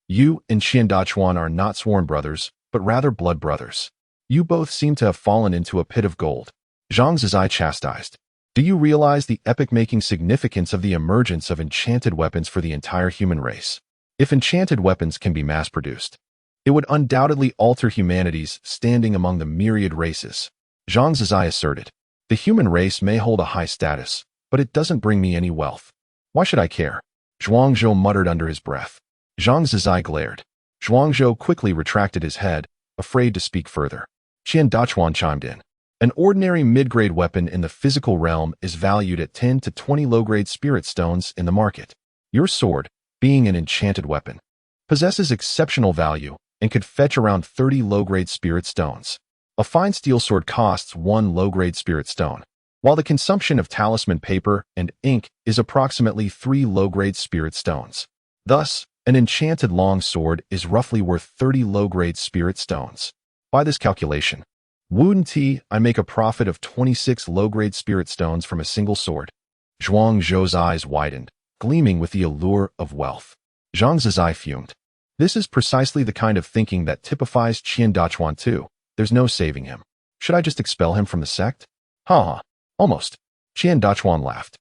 Speaker 1: You and Qian Dachuan are not sworn brothers, but rather blood brothers. You both seem to have fallen into a pit of gold. Zhang Zizai chastised. Do you realize the epic-making significance of the emergence of enchanted weapons for the entire human race? If enchanted weapons can be mass-produced, it would undoubtedly alter humanity's standing among the myriad races. Zhang Zizai asserted. The human race may hold a high status, but it doesn't bring me any wealth. Why should I care? Zhuang Zhou muttered under his breath. Zhang Zizai glared. Zhuang Zhou quickly retracted his head, afraid to speak further. Qian Dachuan chimed in. An ordinary mid-grade weapon in the physical realm is valued at 10 to 20 low-grade spirit stones in the market. Your sword, being an enchanted weapon, possesses exceptional value and could fetch around 30 low-grade spirit stones. A fine steel sword costs 1 low-grade spirit stone, while the consumption of talisman paper and ink is approximately 3 low-grade spirit stones. Thus, An enchanted long sword is roughly worth 30 low-grade spirit stones. By this calculation, wouldn't I make a profit of 26 low-grade spirit stones from a single sword? Zhuang Zhou's eyes widened, gleaming with the allure of wealth. Zhang Zizai fumed. This is precisely the kind of thinking that typifies Qian Dachuan too. There's no saving him. Should I just expel him from the sect? Ha! Almost. Qian Dachuan laughed.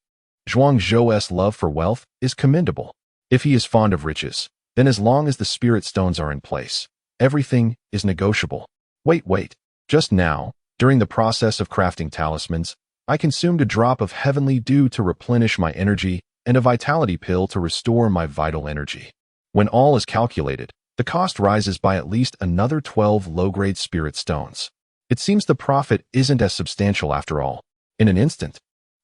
Speaker 1: Zhuang Zhou's love for wealth is commendable. If he is fond of riches, then as long as the spirit stones are in place, everything is negotiable. Wait. Just now, during the process of crafting talismans, I consumed a drop of heavenly dew to replenish my energy and a vitality pill to restore my vital energy. When all is calculated, the cost rises by at least another 12 low-grade spirit stones. It seems the profit isn't as substantial after all. In an instant,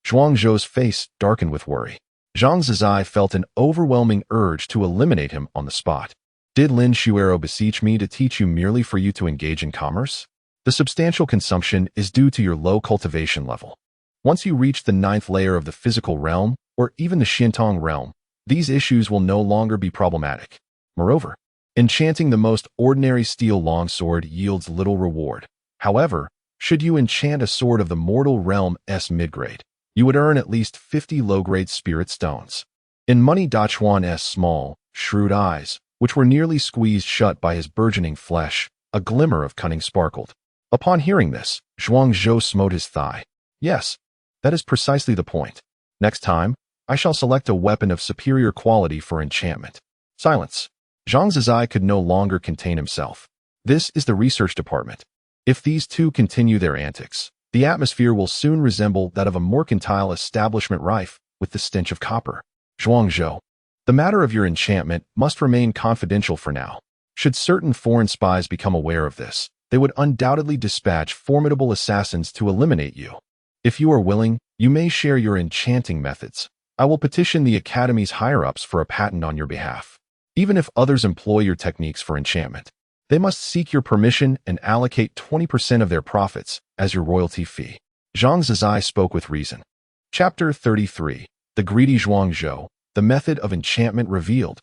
Speaker 1: Zhuang Zhou's face darkened with worry. Zhang Zizai felt an overwhelming urge to eliminate him on the spot. Did Lin Shuero beseech me to teach you merely for you to engage in commerce? The substantial consumption is due to your low cultivation level. Once you reach the 9th layer of the physical realm, or even the Xintong realm, these issues will no longer be problematic. Moreover, enchanting the most ordinary steel longsword yields little reward. However, should you enchant a sword of the mortal realm S midgrade, you would earn at least 50 low-grade spirit stones. In Money Dachuan's small, shrewd eyes, which were nearly squeezed shut by his burgeoning flesh, a glimmer of cunning sparkled. Upon hearing this, Zhuang Zhou smote his thigh. Yes, that is precisely the point. Next time, I shall select a weapon of superior quality for enchantment. Silence. Zhang Zizai could no longer contain himself. This is the research department. If these two continue their antics, the atmosphere will soon resemble that of a mercantile establishment rife with the stench of copper. Zhuang Zhou, the matter of your enchantment must remain confidential for now. Should certain foreign spies become aware of this, they would undoubtedly dispatch formidable assassins to eliminate you. If you are willing, you may share your enchanting methods. I will petition the Academy's higher-ups for a patent on your behalf. Even if others employ your techniques for enchantment, they must seek your permission and allocate 20% of their profits as your royalty fee. Zhang Zizai spoke with reason. Chapter 33. The Greedy Zhuang Zhou, the Method of Enchantment Revealed.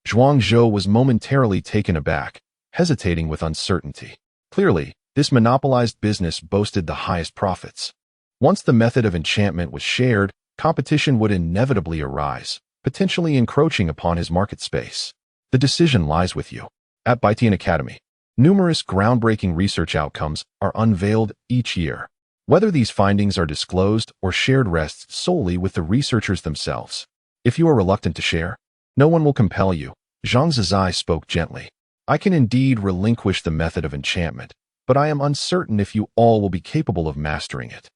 Speaker 1: Zhuang Zhou was momentarily taken aback, hesitating with uncertainty. Clearly, this monopolized business boasted the highest profits. Once the method of enchantment was shared, competition would inevitably arise, potentially encroaching upon his market space. The decision lies with you. At Baitian Academy, numerous groundbreaking research outcomes are unveiled each year. Whether these findings are disclosed or shared rests solely with the researchers themselves. If you are reluctant to share, no one will compel you. Zhang Zizai spoke gently. I can indeed relinquish the method of enchantment, but I am uncertain if you all will be capable of mastering it.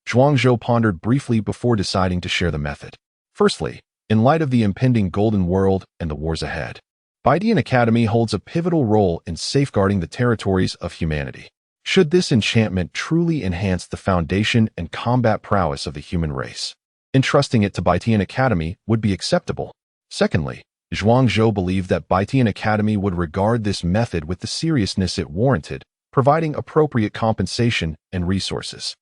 Speaker 1: Zhuang Zhou pondered briefly before deciding to share the method. Firstly, in light of the impending Golden World and the wars ahead, Baitian Academy holds a pivotal role in safeguarding the territories of humanity. Should this enchantment truly enhance the foundation and combat prowess of the human race, entrusting it to Baitian Academy would be acceptable. Secondly, Zhuang Zhou believed that Baitian Academy would regard this method with the seriousness it warranted, providing appropriate compensation and resources.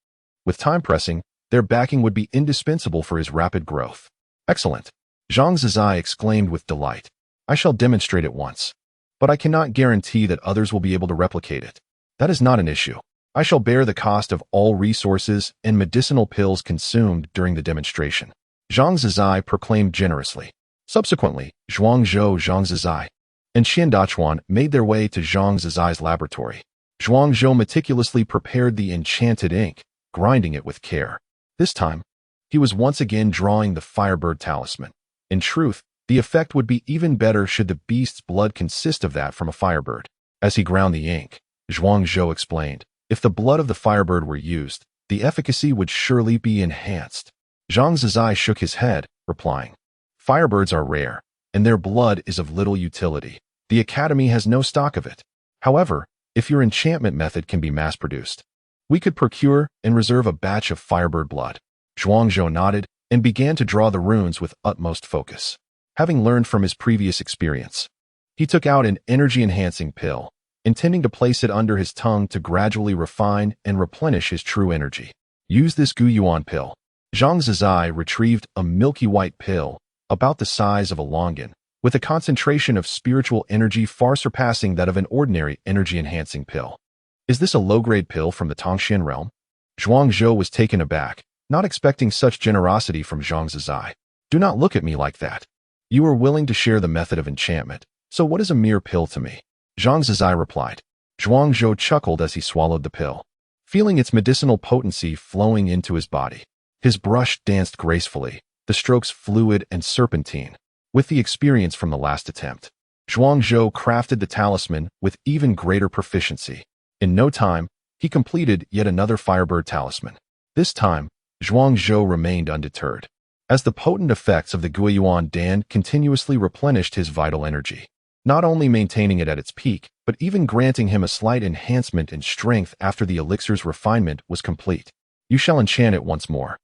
Speaker 1: With time pressing, their backing would be indispensable for his rapid growth. Excellent! Zhang Zizai exclaimed with delight. I shall demonstrate it once, but I cannot guarantee that others will be able to replicate it. That is not an issue. I shall bear the cost of all resources and medicinal pills consumed during the demonstration. Zhang Zizai proclaimed generously. Subsequently, Zhuang Zhou, Zhang Zizai, and Qian Dachuan made their way to Zhang Zizai's laboratory. Zhuang Zhou meticulously prepared the enchanted ink, grinding it with care. This time, he was once again drawing the Firebird talisman. In truth, the effect would be even better should the beast's blood consist of that from a firebird. As he ground the ink, Zhuang Zhou explained, if the blood of the Firebird were used, the efficacy would surely be enhanced. Zhang Zizai shook his head, replying, Firebirds are rare, and their blood is of little utility. The Academy has no stock of it. However, if your enchantment method can be mass-produced, we could procure and reserve a batch of Firebird blood. Zhuang Zhou nodded and began to draw the runes with utmost focus. Having learned from his previous experience, he took out an energy-enhancing pill, intending to place it under his tongue to gradually refine and replenish his true energy. Use this Gu Yuan pill. Zhang Zizai retrieved a milky white pill, about the size of a longan, with a concentration of spiritual energy far surpassing that of an ordinary energy-enhancing pill. Is this a low-grade pill from the Tongxian realm? Zhuang Zhou was taken aback, not expecting such generosity from Zhang Zizai. Do not look at me like that. You are willing to share the method of enchantment, so what is a mere pill to me? Zhang Zizai replied. Zhuang Zhou chuckled as he swallowed the pill, feeling its medicinal potency flowing into his body. His brush danced gracefully, the strokes fluid and serpentine, with the experience from the last attempt. Zhuang Zhou crafted the talisman with even greater proficiency. In no time, he completed yet another Firebird talisman. This time, Zhuang Zhou remained undeterred, as the potent effects of the Guiyuan Dan continuously replenished his vital energy, not only maintaining it at its peak, but even granting him a slight enhancement in strength after the elixir's refinement was complete. You shall enchant it once more.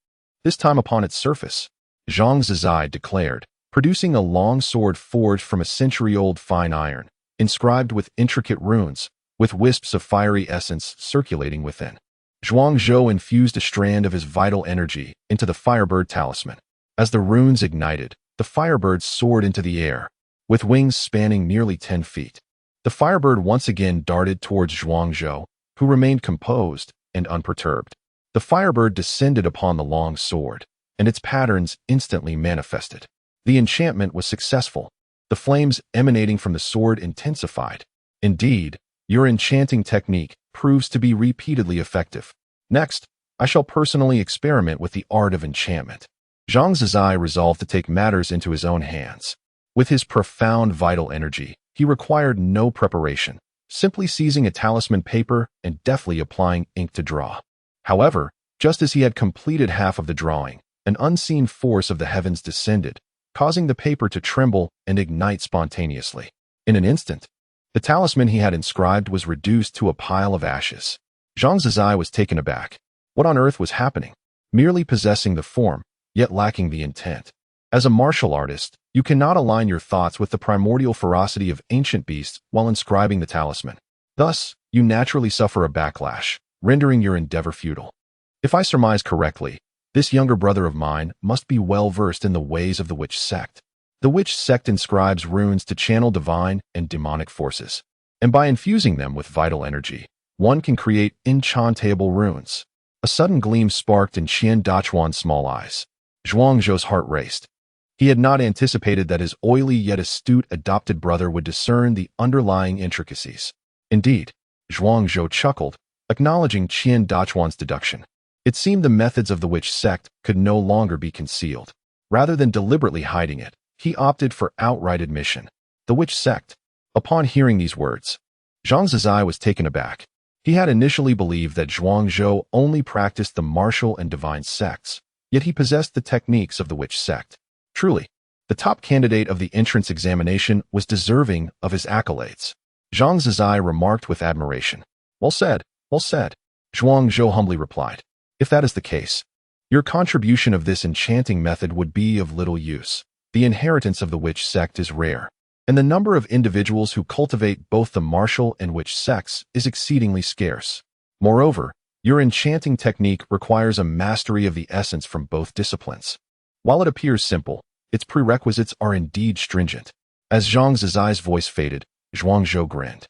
Speaker 1: This time upon its surface, Zhang Zizai declared, producing a long sword forged from a century-old fine iron, inscribed with intricate runes, with wisps of fiery essence circulating within. Zhuang Zhou infused a strand of his vital energy into the Firebird talisman. As the runes ignited, the Firebird soared into the air, with wings spanning nearly 10 feet. The Firebird once again darted towards Zhuang Zhou, who remained composed and unperturbed. The Firebird descended upon the long sword, and its patterns instantly manifested. The enchantment was successful. The flames emanating from the sword intensified. Indeed, your enchanting technique proves to be repeatedly effective. Next, I shall personally experiment with the art of enchantment. Zhang Zizai resolved to take matters into his own hands. With his profound vital energy, he required no preparation, simply seizing a talisman paper and deftly applying ink to draw. However, just as he had completed half of the drawing, an unseen force of the heavens descended, causing the paper to tremble and ignite spontaneously. In an instant, the talisman he had inscribed was reduced to a pile of ashes. Zhang Zizai was taken aback. What on earth was happening? Merely possessing the form, yet lacking the intent. As a martial artist, you cannot align your thoughts with the primordial ferocity of ancient beasts while inscribing the talisman. Thus, you naturally suffer a backlash, rendering your endeavor futile. If I surmise correctly, this younger brother of mine must be well versed in the ways of the witch sect. The witch sect inscribes runes to channel divine and demonic forces, and by infusing them with vital energy, one can create enchantable runes. A sudden gleam sparked in Qian Dachuan's small eyes. Zhuang Zhou's heart raced. He had not anticipated that his oily yet astute adopted brother would discern the underlying intricacies. Indeed, Zhuang Zhou chuckled, acknowledging Qian Dachuan's deduction. It seemed the methods of the witch sect could no longer be concealed. Rather than deliberately hiding it, he opted for outright admission. The witch sect. Upon hearing these words, Zhang Zizai was taken aback. He had initially believed that Zhuang Zhou only practiced the martial and divine sects, yet he possessed the techniques of the witch sect. Truly, the top candidate of the entrance examination was deserving of his accolades. Zhang Zizai remarked with admiration. Well said, well said. Zhuang Zhou humbly replied. If that is the case, your contribution of this enchanting method would be of little use. The inheritance of the witch sect is rare, and the number of individuals who cultivate both the martial and witch sects is exceedingly scarce. Moreover, your enchanting technique requires a mastery of the essence from both disciplines. While it appears simple, its prerequisites are indeed stringent. As Zhang Zizai's voice faded, Zhuang Zhou grinned.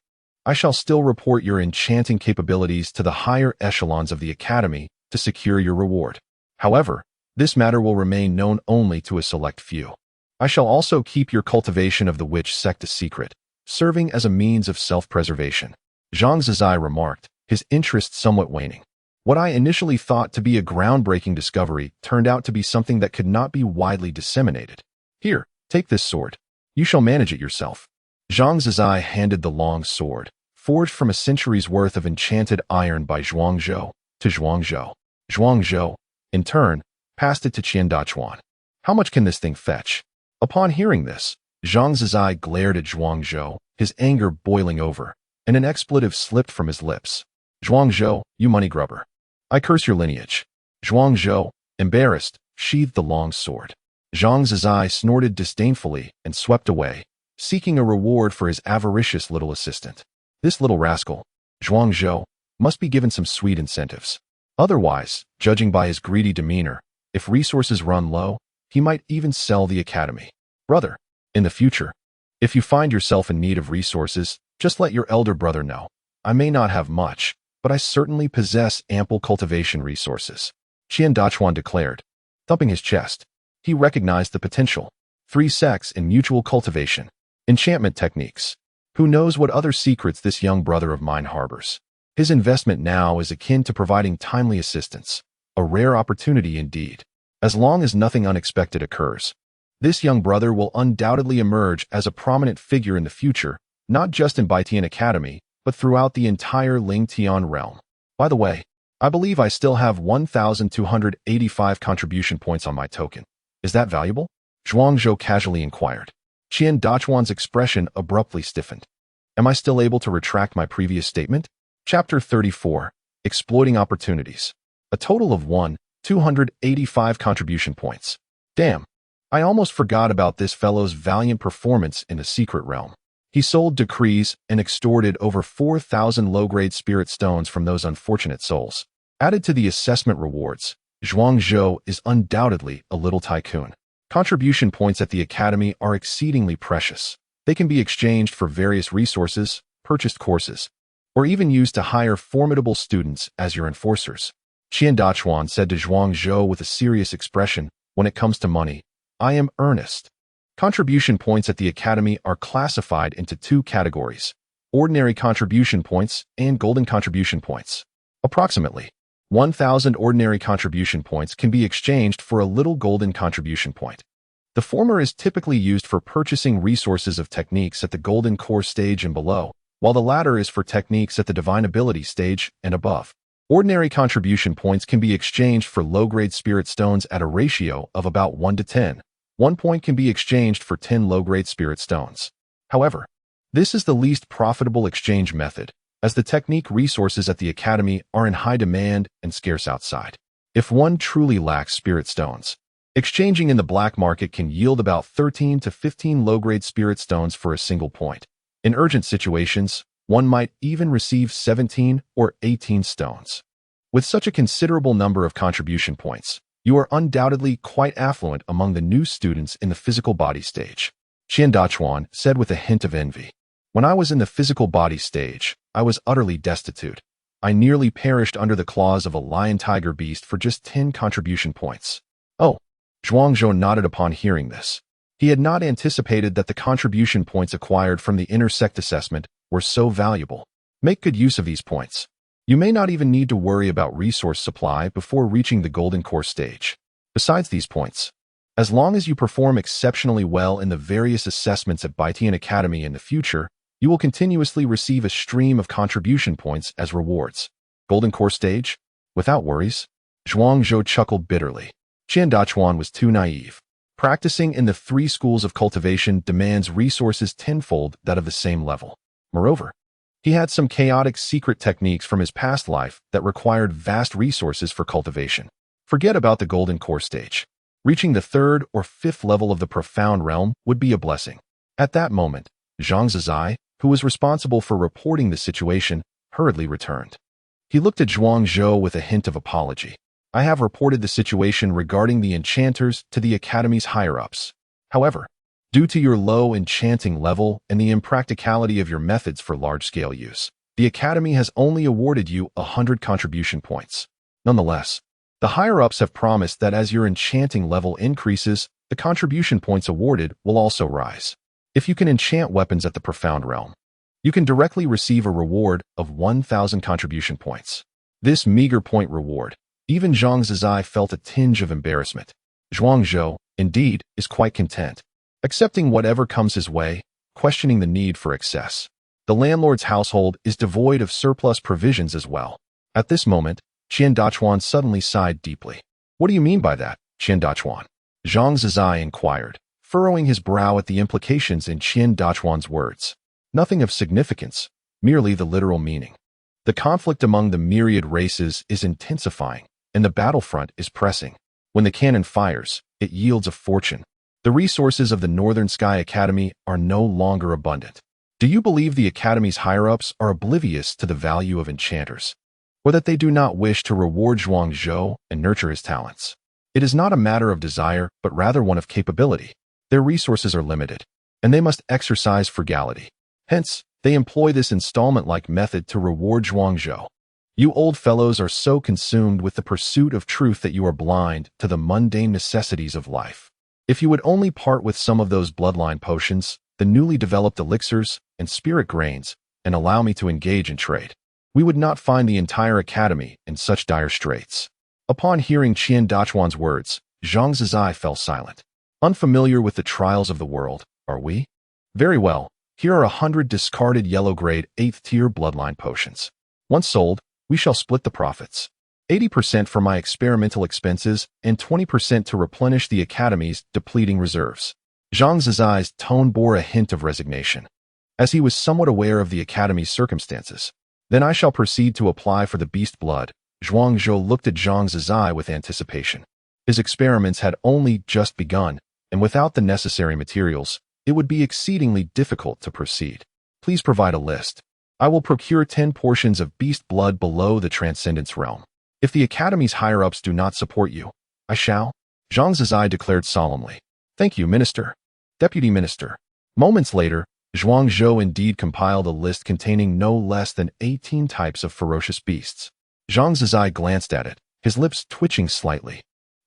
Speaker 1: I shall still report your enchanting capabilities to the higher echelons of the academy to secure your reward. However, this matter will remain known only to a select few. I shall also keep your cultivation of the witch sect a secret, serving as a means of self-preservation. Zhang Zizai remarked, his interest somewhat waning. What I initially thought to be a groundbreaking discovery turned out to be something that could not be widely disseminated. Here, take this sword. You shall manage it yourself. Zhang Zizai handed the long sword, forged from a century's worth of enchanted iron by Zhuang Zhou, to Zhuang Zhou. Zhuang Zhou, in turn, passed it to Qian Dachuan. How much can this thing fetch? Upon hearing this, Zhang Zizai glared at Zhuang Zhou, his anger boiling over, and an expletive slipped from his lips. Zhuang Zhou, you money grubber. I curse your lineage. Zhuang Zhou, embarrassed, sheathed the long sword. Zhang Zizai snorted disdainfully and swept away, seeking a reward for his avaricious little assistant. This little rascal, Zhuang Zhou, must be given some sweet incentives. Otherwise, judging by his greedy demeanor, if resources run low, he might even sell the academy. Brother, in the future, If you find yourself in need of resources, just let your elder brother know. I may not have much, but I certainly possess ample cultivation resources, Qian Dachuan declared, thumping his chest. He recognized the potential. 3 sects in mutual cultivation. Enchantment techniques. Who knows what other secrets this young brother of mine harbors? His investment now is akin to providing timely assistance. A rare opportunity indeed. As long as nothing unexpected occurs, this young brother will undoubtedly emerge as a prominent figure in the future, not just in Baitian Academy, but throughout the entire Lingtian realm. By the way, I believe I still have 1,285 contribution points on my token. Is that valuable? Zhuangzhou casually inquired. Qian Dachuan's expression abruptly stiffened. Am I still able to retract my previous statement? Chapter 34. Exploiting Opportunities. A total of 1,285 contribution points. Damn. I almost forgot about this fellow's valiant performance in the secret realm. He sold decrees and extorted over 4,000 low-grade spirit stones from those unfortunate souls. Added to the assessment rewards, Zhuangzhou is undoubtedly a little tycoon. Contribution points at the academy are exceedingly precious. They can be exchanged for various resources, purchased courses, or even used to hire formidable students as your enforcers. Qian Dachuan said to Zhuangzhou with a serious expression, when it comes to money, I am earnest. Contribution points at the academy are classified into 2 categories, ordinary contribution points and golden contribution points. Approximately 1,000 ordinary contribution points can be exchanged for a little golden contribution point. The former is typically used for purchasing resources of techniques at the golden core stage and below, while the latter is for techniques at the divine ability stage and above. Ordinary contribution points can be exchanged for low-grade spirit stones at a ratio of about 1 to 10. 1 point can be exchanged for 10 low-grade spirit stones. However, this is the least profitable exchange method, as the technique resources at the academy are in high demand and scarce outside. If one truly lacks spirit stones, exchanging in the black market can yield about 13 to 15 low-grade spirit stones for a single point. In urgent situations, one might even receive 17 or 18 stones. With such a considerable number of contribution points, you are undoubtedly quite affluent among the new students in the physical body stage, Qian Dachuan said with a hint of envy. When I was in the physical body stage, I was utterly destitute. I nearly perished under the claws of a lion-tiger beast for just 10 contribution points. Oh, Zhuangzhou nodded upon hearing this. He had not anticipated that the contribution points acquired from the intersect assessment were so valuable. Make good use of these points. You may not even need to worry about resource supply before reaching the golden core stage. Besides these points, as long as you perform exceptionally well in the various assessments at Baitian Academy in the future, you will continuously receive a stream of contribution points as rewards. Golden core stage? Without worries. Zhuangzhou chuckled bitterly. Qian Dachuan was too naive. Practicing in the 3 schools of cultivation demands resources tenfold that of the same level. Moreover, he had some chaotic secret techniques from his past life that required vast resources for cultivation. Forget about the golden core stage. Reaching the 3rd or 5th level of the profound realm would be a blessing. At that moment, Zhang Zizai, who was responsible for reporting the situation, hurriedly returned. He looked at Zhuangzhou with a hint of apology. I have reported the situation regarding the enchanters to the Academy's higher-ups. However, due to your low enchanting level and the impracticality of your methods for large-scale use, the Academy has only awarded you 100 contribution points. Nonetheless, the higher-ups have promised that as your enchanting level increases, the contribution points awarded will also rise. If you can enchant weapons at the profound realm, you can directly receive a reward of 1,000 contribution points. This meager point reward, even Zhang Zizai felt a tinge of embarrassment. Zhuangzhou, indeed, is quite content, accepting whatever comes his way, questioning the need for excess. The landlord's household is devoid of surplus provisions as well. At this moment, Qian Dachuan suddenly sighed deeply. What do you mean by that, Qian Dachuan? Zhang Zizai inquired, furrowing his brow at the implications in Qian Dachuan's words. Nothing of significance, merely the literal meaning. The conflict among the myriad races is intensifying, and the battlefront is pressing. When the cannon fires, it yields a fortune. The resources of the Northern Sky Academy are no longer abundant. Do you believe the Academy's higher-ups are oblivious to the value of enchanters, or that they do not wish to reward Zhuangzhou and nurture his talents? It is not a matter of desire, but rather one of capability. Their resources are limited. and they must exercise frugality. Hence, they employ this installment-like method to reward Zhuangzhou. You old fellows are so consumed with the pursuit of truth that you are blind to the mundane necessities of life. If you would only part with some of those bloodline potions, the newly developed elixirs, and spirit grains, and allow me to engage in trade, we would not find the entire academy in such dire straits. Upon hearing Qian Dachuan's words, Zhang Zizai fell silent. Unfamiliar with the trials of the world, are we? Very well, here are 100 discarded yellow-grade 8th-tier bloodline potions. Once sold, we shall split the profits. 80% for my experimental expenses and 20% to replenish the Academy's depleting reserves. Zhang Zizai's tone bore a hint of resignation, as he was somewhat aware of the Academy's circumstances. Then I shall proceed to apply for the beast blood. Zhuangzhou looked at Zhang Zizai with anticipation. His experiments had only just begun, and without the necessary materials, it would be exceedingly difficult to proceed. Please provide a list. I will procure 10 portions of beast blood below the Transcendence realm. If the Academy's higher-ups do not support you, I shall. Zhang Zizai declared solemnly. Thank you, Minister. Deputy Minister. Moments later, Zhuangzhou indeed compiled a list containing no less than 18 types of ferocious beasts. Zhang Zizai glanced at it, his lips twitching slightly.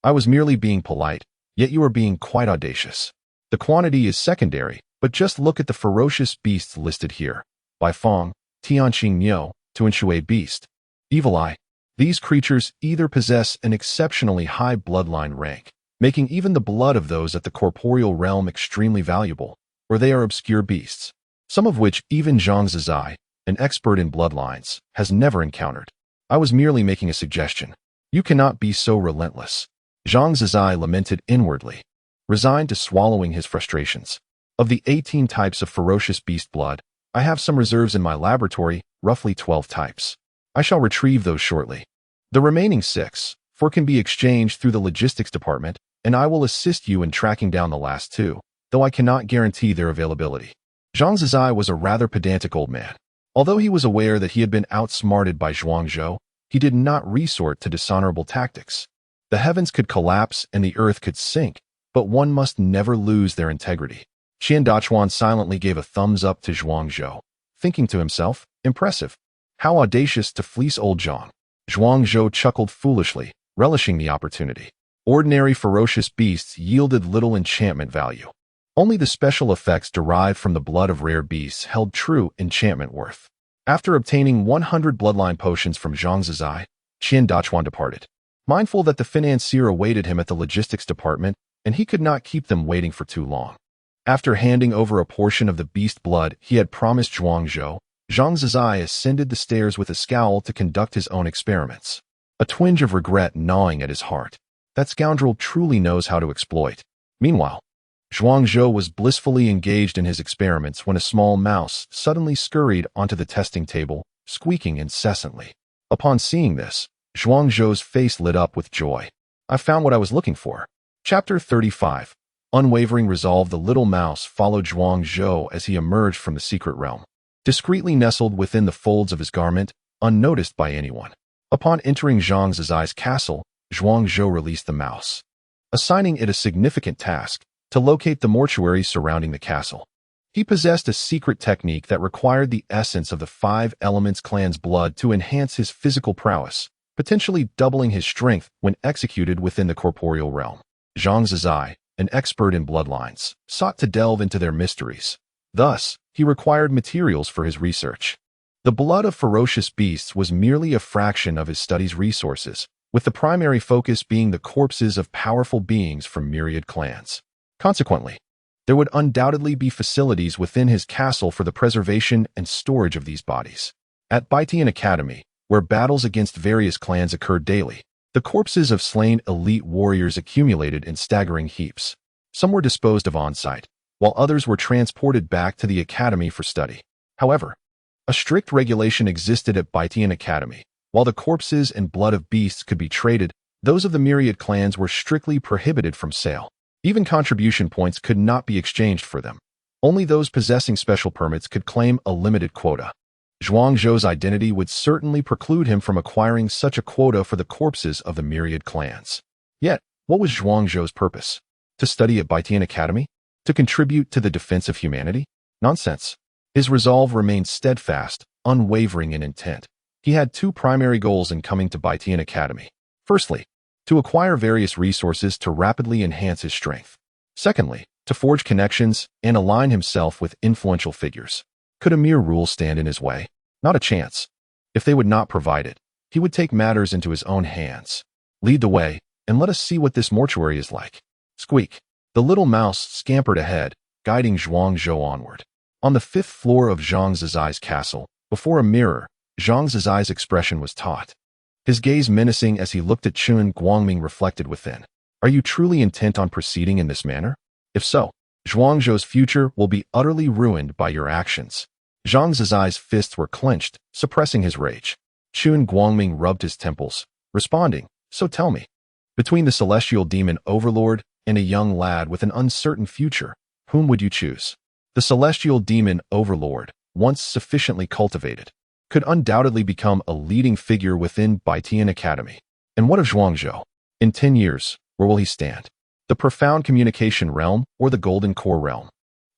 Speaker 1: I was merely being polite, yet you are being quite audacious. The quantity is secondary, but just look at the ferocious beasts listed here. By Fong, Tianqing Niu, to Inshui Beast. Evil Eye. These creatures either possess an exceptionally high bloodline rank, making even the blood of those at the corporeal realm extremely valuable, or they are obscure beasts, some of which even Zhang Zizai, an expert in bloodlines, has never encountered. I was merely making a suggestion. You cannot be so relentless. Zhang Zizai lamented inwardly, resigned to swallowing his frustrations. Of the 18 types of ferocious beast blood, I have some reserves in my laboratory, roughly 12 types. I shall retrieve those shortly. The remaining 4 can be exchanged through the logistics department, and I will assist you in tracking down the last 2, though I cannot guarantee their availability. Zhang Zizai was a rather pedantic old man. Although he was aware that he had been outsmarted by Zhuangzhou, he did not resort to dishonorable tactics. The heavens could collapse and the earth could sink, but one must never lose their integrity. Qian Dachuan silently gave a thumbs up to Zhuangzhou, thinking to himself, impressive. How audacious to fleece old Zhang. Zhuangzhou chuckled foolishly, relishing the opportunity. Ordinary ferocious beasts yielded little enchantment value. Only the special effects derived from the blood of rare beasts held true enchantment worth. After obtaining 100 bloodline potions from Zhang Zizai, Qian Dachuan departed, mindful that the financier awaited him at the logistics department, and he could not keep them waiting for too long. After handing over a portion of the beast blood he had promised Zhuangzhou, Zhang Zizai ascended the stairs with a scowl to conduct his own experiments, a twinge of regret gnawing at his heart. That scoundrel truly knows how to exploit. Meanwhile, Zhuangzhou was blissfully engaged in his experiments when a small mouse suddenly scurried onto the testing table, squeaking incessantly. Upon seeing this, Zhuangzhou's face lit up with joy. I found what I was looking for. Chapter 35. Unwavering resolve. The little mouse followed Zhuangzhou as he emerged from the secret realm, discreetly nestled within the folds of his garment, unnoticed by anyone. Upon entering Zhang Zizai's castle, Zhuangzhou released the mouse, assigning it a significant task, to locate the mortuary surrounding the castle. He possessed a secret technique that required the essence of the 5 Elements clan's blood to enhance his physical prowess, potentially doubling his strength when executed within the corporeal realm. Zhang Zizai, an expert in bloodlines, sought to delve into their mysteries. Thus, he required materials for his research. The blood of ferocious beasts was merely a fraction of his study's resources, with the primary focus being the corpses of powerful beings from myriad clans. Consequently, there would undoubtedly be facilities within his castle for the preservation and storage of these bodies. At Baitian Academy, where battles against various clans occurred daily, the corpses of slain elite warriors accumulated in staggering heaps. Some were disposed of on-site, while others were transported back to the academy for study. However, a strict regulation existed at Baitian Academy. While the corpses and blood of beasts could be traded, those of the myriad clans were strictly prohibited from sale. Even contribution points could not be exchanged for them. Only those possessing special permits could claim a limited quota. Zhuangzhou's identity would certainly preclude him from acquiring such a quota for the corpses of the myriad clans. Yet, what was Zhuangzhou's purpose? To study at Baitian Academy? To contribute to the defense of humanity? Nonsense. His resolve remained steadfast, unwavering in intent. He had two primary goals in coming to Baitian Academy. Firstly, to acquire various resources to rapidly enhance his strength. Secondly, to forge connections and align himself with influential figures. Could a mere rule stand in his way? Not a chance. If they would not provide it, he would take matters into his own hands. Lead the way, and let us see what this mortuary is like. Squeak. The little mouse scampered ahead, guiding Zhuang Zhou onward. On the 5th floor of Zhang Zizai's castle, before a mirror, Zhang Zizai's expression was taut. His gaze menacing as he looked at Chun Guangming reflected within. Are you truly intent on proceeding in this manner? If so, Zhuang Zhou's future will be utterly ruined by your actions. Zhang Zizai's fists were clenched, suppressing his rage. Chun Guangming rubbed his temples, responding, so tell me. Between the celestial demon overlord and a young lad with an uncertain future, whom would you choose? The celestial demon overlord, once sufficiently cultivated, could undoubtedly become a leading figure within Baitian Academy. And what of Zhuang Zhou? In 10 years, where will he stand? The profound communication realm or the golden core realm?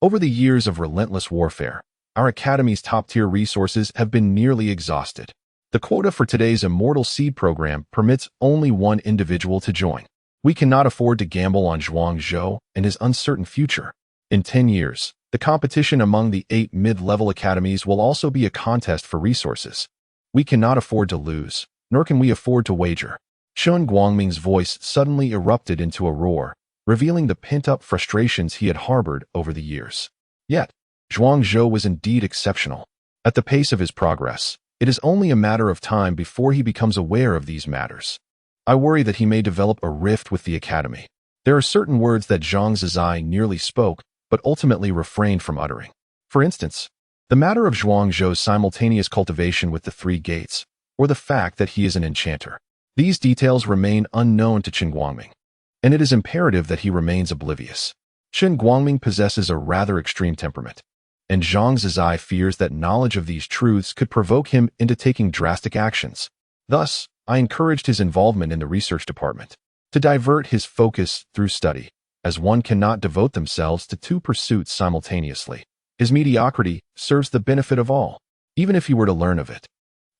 Speaker 1: Over the years of relentless warfare, our Academy's top-tier resources have been nearly exhausted. The quota for today's Immortal Seed program permits only one individual to join. We cannot afford to gamble on Zhuang Zhou and his uncertain future. In 10 years, the competition among the 8 mid-level academies will also be a contest for resources. We cannot afford to lose, nor can we afford to wager. Chun Guangming's voice suddenly erupted into a roar, revealing the pent-up frustrations he had harbored over the years. Yet, Zhuang Zhou was indeed exceptional. At the pace of his progress, it is only a matter of time before he becomes aware of these matters. I worry that he may develop a rift with the Academy. There are certain words that Zhang Zizai nearly spoke, but ultimately refrained from uttering. For instance, the matter of Zhuang Zhou's simultaneous cultivation with the 3 gates, or the fact that he is an enchanter. These details remain unknown to Chun Guangming, and it is imperative that he remains oblivious. Chun Guangming possesses a rather extreme temperament, and Zhang Zizai fears that knowledge of these truths could provoke him into taking drastic actions. Thus, I encouraged his involvement in the research department, to divert his focus through study, as one cannot devote themselves to 2 pursuits simultaneously. His mediocrity serves the benefit of all. Even if he were to learn of it,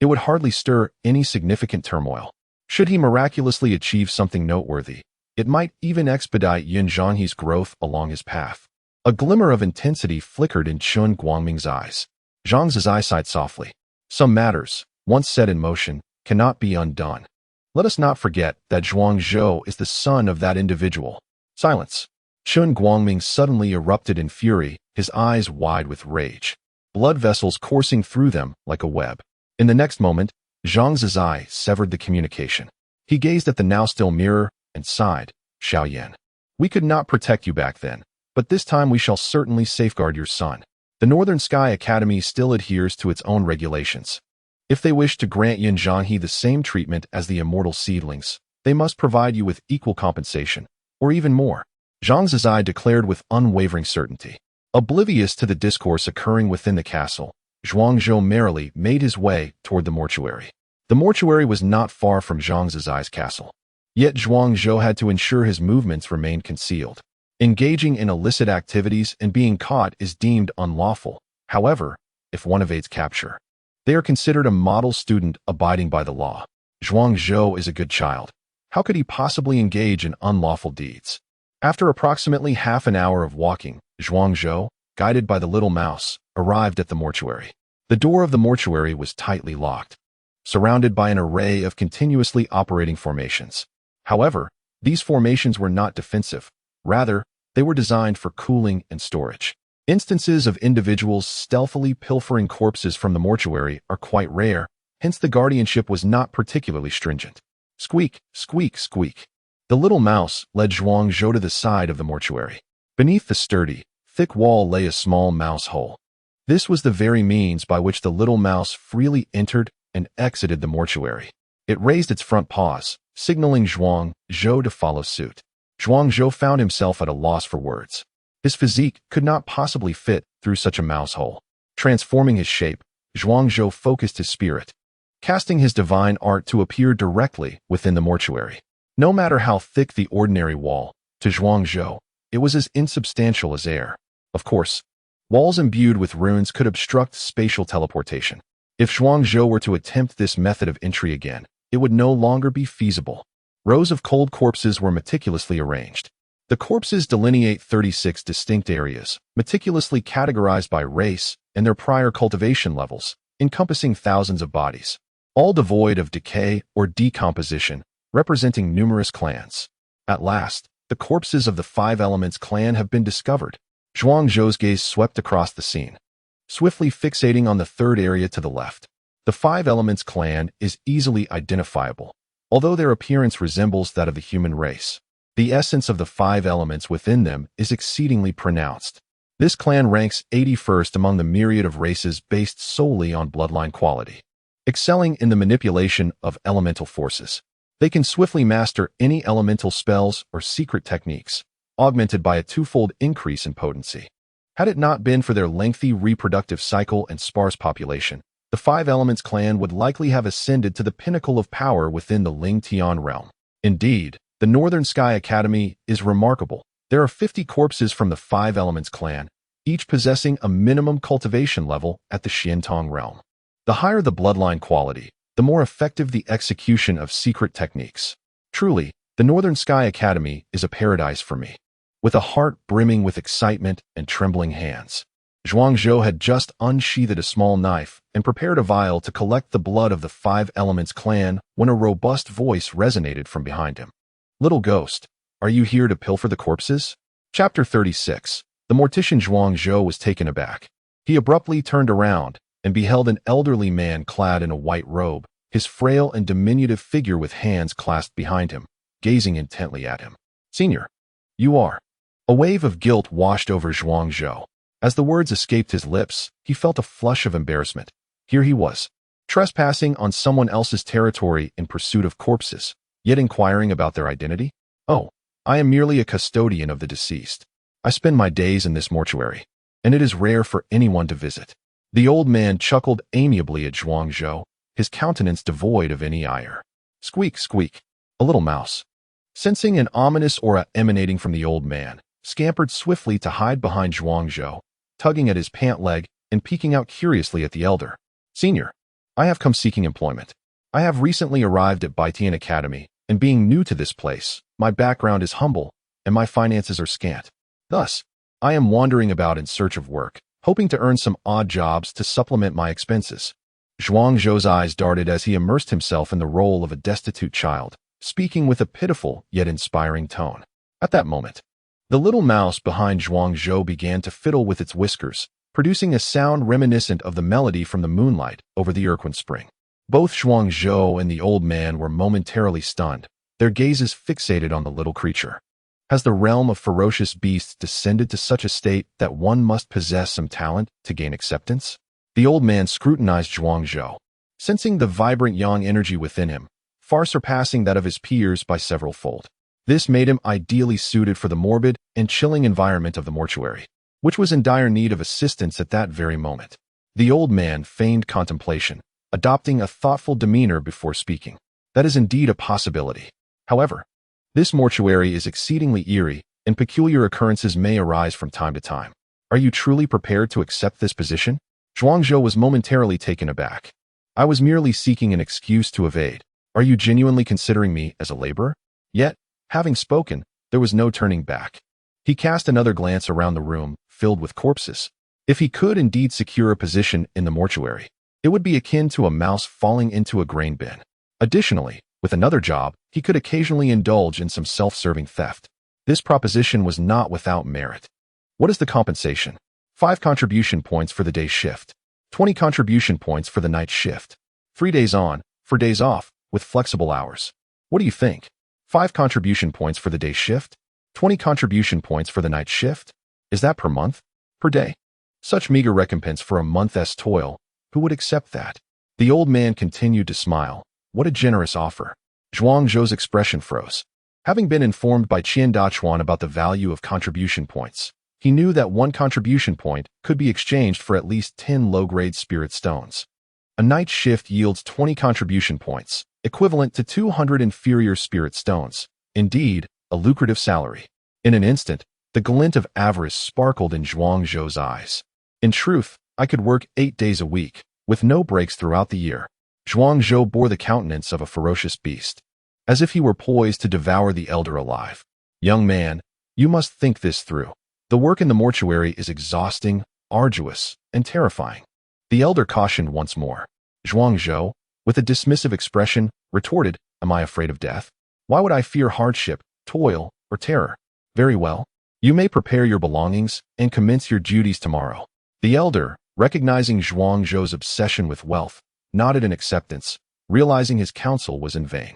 Speaker 1: it would hardly stir any significant turmoil. Should he miraculously achieve something noteworthy, it might even expedite Yin Zhanghe's growth along his path. A glimmer of intensity flickered in Chun Guangming's eyes. Zhang Zizai sighed softly. Some matters, once set in motion, cannot be undone. Let us not forget that Zhuang Zhou is the son of that individual. Silence. Chun Guangming suddenly erupted in fury, his eyes wide with rage, blood vessels coursing through them like a web. In the next moment, Zhang Zizai severed the communication. He gazed at the now-still mirror and sighed, Xiaoyan. We could not protect you back then, but this time we shall certainly safeguard your son. The Northern Sky Academy still adheres to its own regulations. If they wish to grant Yin Zhanghe the same treatment as the immortal seedlings, they must provide you with equal compensation, or even more, Zhang Zizai declared with unwavering certainty. Oblivious to the discourse occurring within the castle, Zhuang Zhou merrily made his way toward the mortuary. The mortuary was not far from Zhang Zizai's castle. Yet Zhuang Zhou had to ensure his movements remained concealed. Engaging in illicit activities and being caught is deemed unlawful. However, if one evades capture, they are considered a model student abiding by the law. Zhuang Zhou is a good child. How could he possibly engage in unlawful deeds? After approximately half an hour of walking, Zhuang Zhou, guided by the little mouse, arrived at the mortuary. The door of the mortuary was tightly locked, surrounded by an array of continuously operating formations. However, these formations were not defensive. Rather, they were designed for cooling and storage. Instances of individuals stealthily pilfering corpses from the mortuary are quite rare, hence the guardianship was not particularly stringent. Squeak, squeak, squeak. The little mouse led Zhuang Zhou to the side of the mortuary. Beneath the sturdy, thick wall lay a small mouse hole. This was the very means by which the little mouse freely entered and exited the mortuary. It raised its front paws, signaling Zhuang Zhou to follow suit. Zhuang Zhou found himself at a loss for words. His physique could not possibly fit through such a mouse hole. Transforming his shape, Zhuang Zhou focused his spirit, casting his divine art to appear directly within the mortuary. No matter how thick the ordinary wall, to Zhuang Zhou, It was as insubstantial as air. Of course, walls imbued with runes could obstruct spatial teleportation. If Zhuangzhou were to attempt this method of entry again, it would no longer be feasible. Rows of cold corpses were meticulously arranged. The corpses delineate 36 distinct areas, meticulously categorized by race and their prior cultivation levels, encompassing thousands of bodies, all devoid of decay or decomposition, representing numerous clans. At last, the corpses of the Five Elements clan have been discovered. Zhuangzhou's gaze swept across the scene, swiftly fixating on the third area to the left. The Five Elements clan is easily identifiable, although their appearance resembles that of the human race. The essence of the five elements within them is exceedingly pronounced. This clan ranks 81st among the myriad of races based solely on bloodline quality, excelling in the manipulation of elemental forces. They can swiftly master any elemental spells or secret techniques, augmented by a twofold increase in potency. Had it not been for their lengthy reproductive cycle and sparse population, the Five Elements clan would likely have ascended to the pinnacle of power within the Ling Tian realm. Indeed, the Northern Sky Academy is remarkable. There are 50 corpses from the Five Elements clan, each possessing a minimum cultivation level at the Xiantong realm. The higher the bloodline quality, the more effective the execution of secret techniques. Truly, the Northern Sky Academy is a paradise for me. With a heart brimming with excitement and trembling hands, Zhuangzhou had just unsheathed a small knife and prepared a vial to collect the blood of the Five Elements clan when a robust voice resonated from behind him. "Little ghost, are you here to pilfer the corpses?" Chapter 36. The mortician Zhuangzhou was taken aback. He abruptly turned around and beheld an elderly man clad in a white robe, his frail and diminutive figure with hands clasped behind him, gazing intently at him. "Senior, you are." A wave of guilt washed over Zhuangzhou. As the words escaped his lips, he felt a flush of embarrassment. Here he was, trespassing on someone else's territory in pursuit of corpses, yet inquiring about their identity? "Oh, I am merely a custodian of the deceased. I spend my days in this mortuary, and it is rare for anyone to visit." The old man chuckled amiably at Zhuangzhou, his countenance devoid of any ire. Squeak, squeak. A little mouse, sensing an ominous aura emanating from the old man, scampered swiftly to hide behind Zhuangzhou, tugging at his pant leg and peeking out curiously at the elder. "Senior, I have come seeking employment. I have recently arrived at Baitian Academy, and being new to this place, my background is humble, and my finances are scant. Thus, I am wandering about in search of work, hoping to earn some odd jobs to supplement my expenses." Zhuangzhou's eyes darted as he immersed himself in the role of a destitute child, speaking with a pitiful yet inspiring tone. At that moment, the little mouse behind Zhuangzhou began to fiddle with its whiskers, producing a sound reminiscent of the melody from the moonlight over the Urquhart Spring. Both Zhuangzhou and the old man were momentarily stunned, their gazes fixated on the little creature. Has the realm of ferocious beasts descended to such a state that one must possess some talent to gain acceptance? The old man scrutinized Zhuangzhou, sensing the vibrant yang energy within him, far surpassing that of his peers by several fold. This made him ideally suited for the morbid and chilling environment of the mortuary, which was in dire need of assistance at that very moment. The old man feigned contemplation, adopting a thoughtful demeanor before speaking. That is indeed a possibility. However, this mortuary is exceedingly eerie, and peculiar occurrences may arise from time to time. Are you truly prepared to accept this position? Zhuangzhou was momentarily taken aback. I was merely seeking an excuse to evade. Are you genuinely considering me as a laborer? Yet, having spoken, there was no turning back. He cast another glance around the room, filled with corpses. If he could indeed secure a position in the mortuary, it would be akin to a mouse falling into a grain bin. Additionally, with another job, he could occasionally indulge in some self-serving theft. This proposition was not without merit. What is the compensation? 5 contribution points for the day shift, 20 contribution points for the night shift, 3 days on, 4 days off, with flexible hours. What do you think? 5 contribution points for the day shift, 20 contribution points for the night shift? Is that per month? Per day? Such meager recompense for a month's toil, who would accept that? The old man continued to smile. What a generous offer. Zhuangzhou's expression froze. Having been informed by Qian Dachuan about the value of contribution points, he knew that 1 contribution point could be exchanged for at least 10 low-grade spirit stones. A night shift yields 20 contribution points, equivalent to 200 inferior spirit stones. Indeed, a lucrative salary. In an instant, The glint of avarice sparkled in Zhuangzhou's eyes. In truth, I could work 8 days a week, with no breaks throughout the year. Zhuangzhou bore the countenance of a ferocious beast, as if he were poised to devour the elder alive. Young man, you must think this through. The work in the mortuary is exhausting, arduous, and terrifying. The elder cautioned once more. Zhuangzhou, with a dismissive expression, retorted, Am I afraid of death? Why would I fear hardship, toil, or terror? Very well. You may prepare your belongings and commence your duties tomorrow. The elder, recognizing Zhuangzhou's obsession with wealth, nodded in acceptance, realizing his counsel was in vain.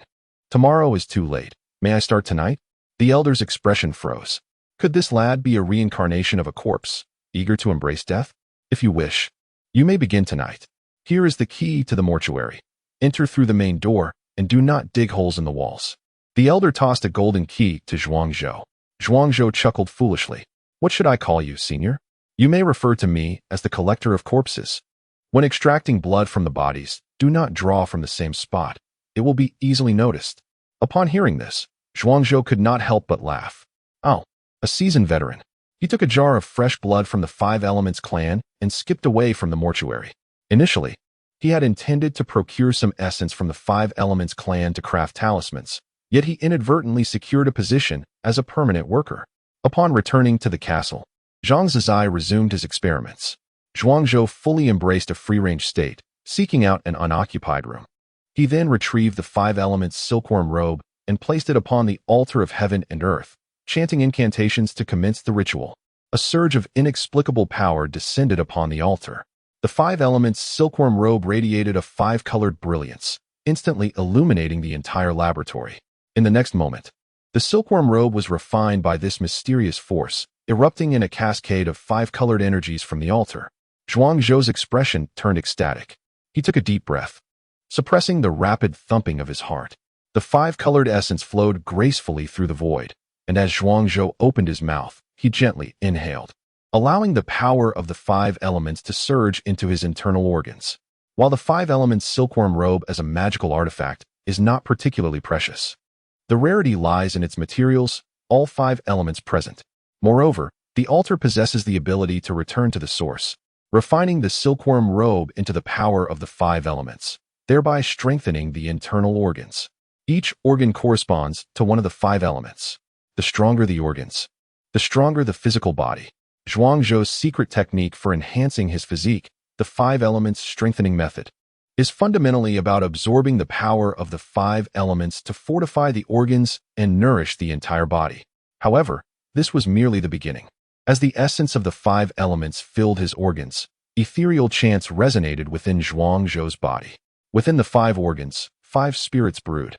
Speaker 1: Tomorrow is too late. May I start tonight? The elder's expression froze. Could this lad be a reincarnation of a corpse, eager to embrace death? If you wish, you may begin tonight. Here is the key to the mortuary. Enter through the main door, and do not dig holes in the walls. The elder tossed a golden key to Zhuangzhou. Zhuangzhou chuckled foolishly. What should I call you, senior? You may refer to me as the collector of corpses. When extracting blood from the bodies, do not draw from the same spot. It will be easily noticed. Upon hearing this, Zhuangzhou could not help but laugh. Oh, a seasoned veteran. He took a jar of fresh blood from the Five Elements clan and skipped away from the mortuary. Initially, he had intended to procure some essence from the Five Elements clan to craft talismans, yet he inadvertently secured a position as a permanent worker. Upon returning to the castle, Zhang Zizai resumed his experiments. Zhuangzhou fully embraced a free-range state, seeking out an unoccupied room. He then retrieved the Five Elements silkworm robe and placed it upon the altar of heaven and earth, chanting incantations to commence the ritual. A surge of inexplicable power descended upon the altar. The Five Elements silkworm robe radiated a five-colored brilliance, instantly illuminating the entire laboratory. In the next moment, the silkworm robe was refined by this mysterious force, erupting in a cascade of five-colored energies from the altar. Zhuangzhou's expression turned ecstatic. He took a deep breath, suppressing the rapid thumping of his heart. The five-colored essence flowed gracefully through the void, and as Zhuangzhou opened his mouth, he gently inhaled, allowing the power of the Five Elements to surge into his internal organs. While the Five Elements silkworm robe as a magical artifact is not particularly precious, the rarity lies in its materials, all five elements present. Moreover, the altar possesses the ability to return to the source, refining the silkworm robe into the power of the Five Elements, thereby strengthening the internal organs. Each organ corresponds to one of the Five Elements. The stronger the organs, the stronger the physical body. Zhuangzhou's secret technique for enhancing his physique, the Five Elements strengthening method, is fundamentally about absorbing the power of the Five Elements to fortify the organs and nourish the entire body. However, this was merely the beginning. As the essence of the Five Elements filled his organs, ethereal chants resonated within Zhuangzhou's body. Within the five organs, five spirits brewed,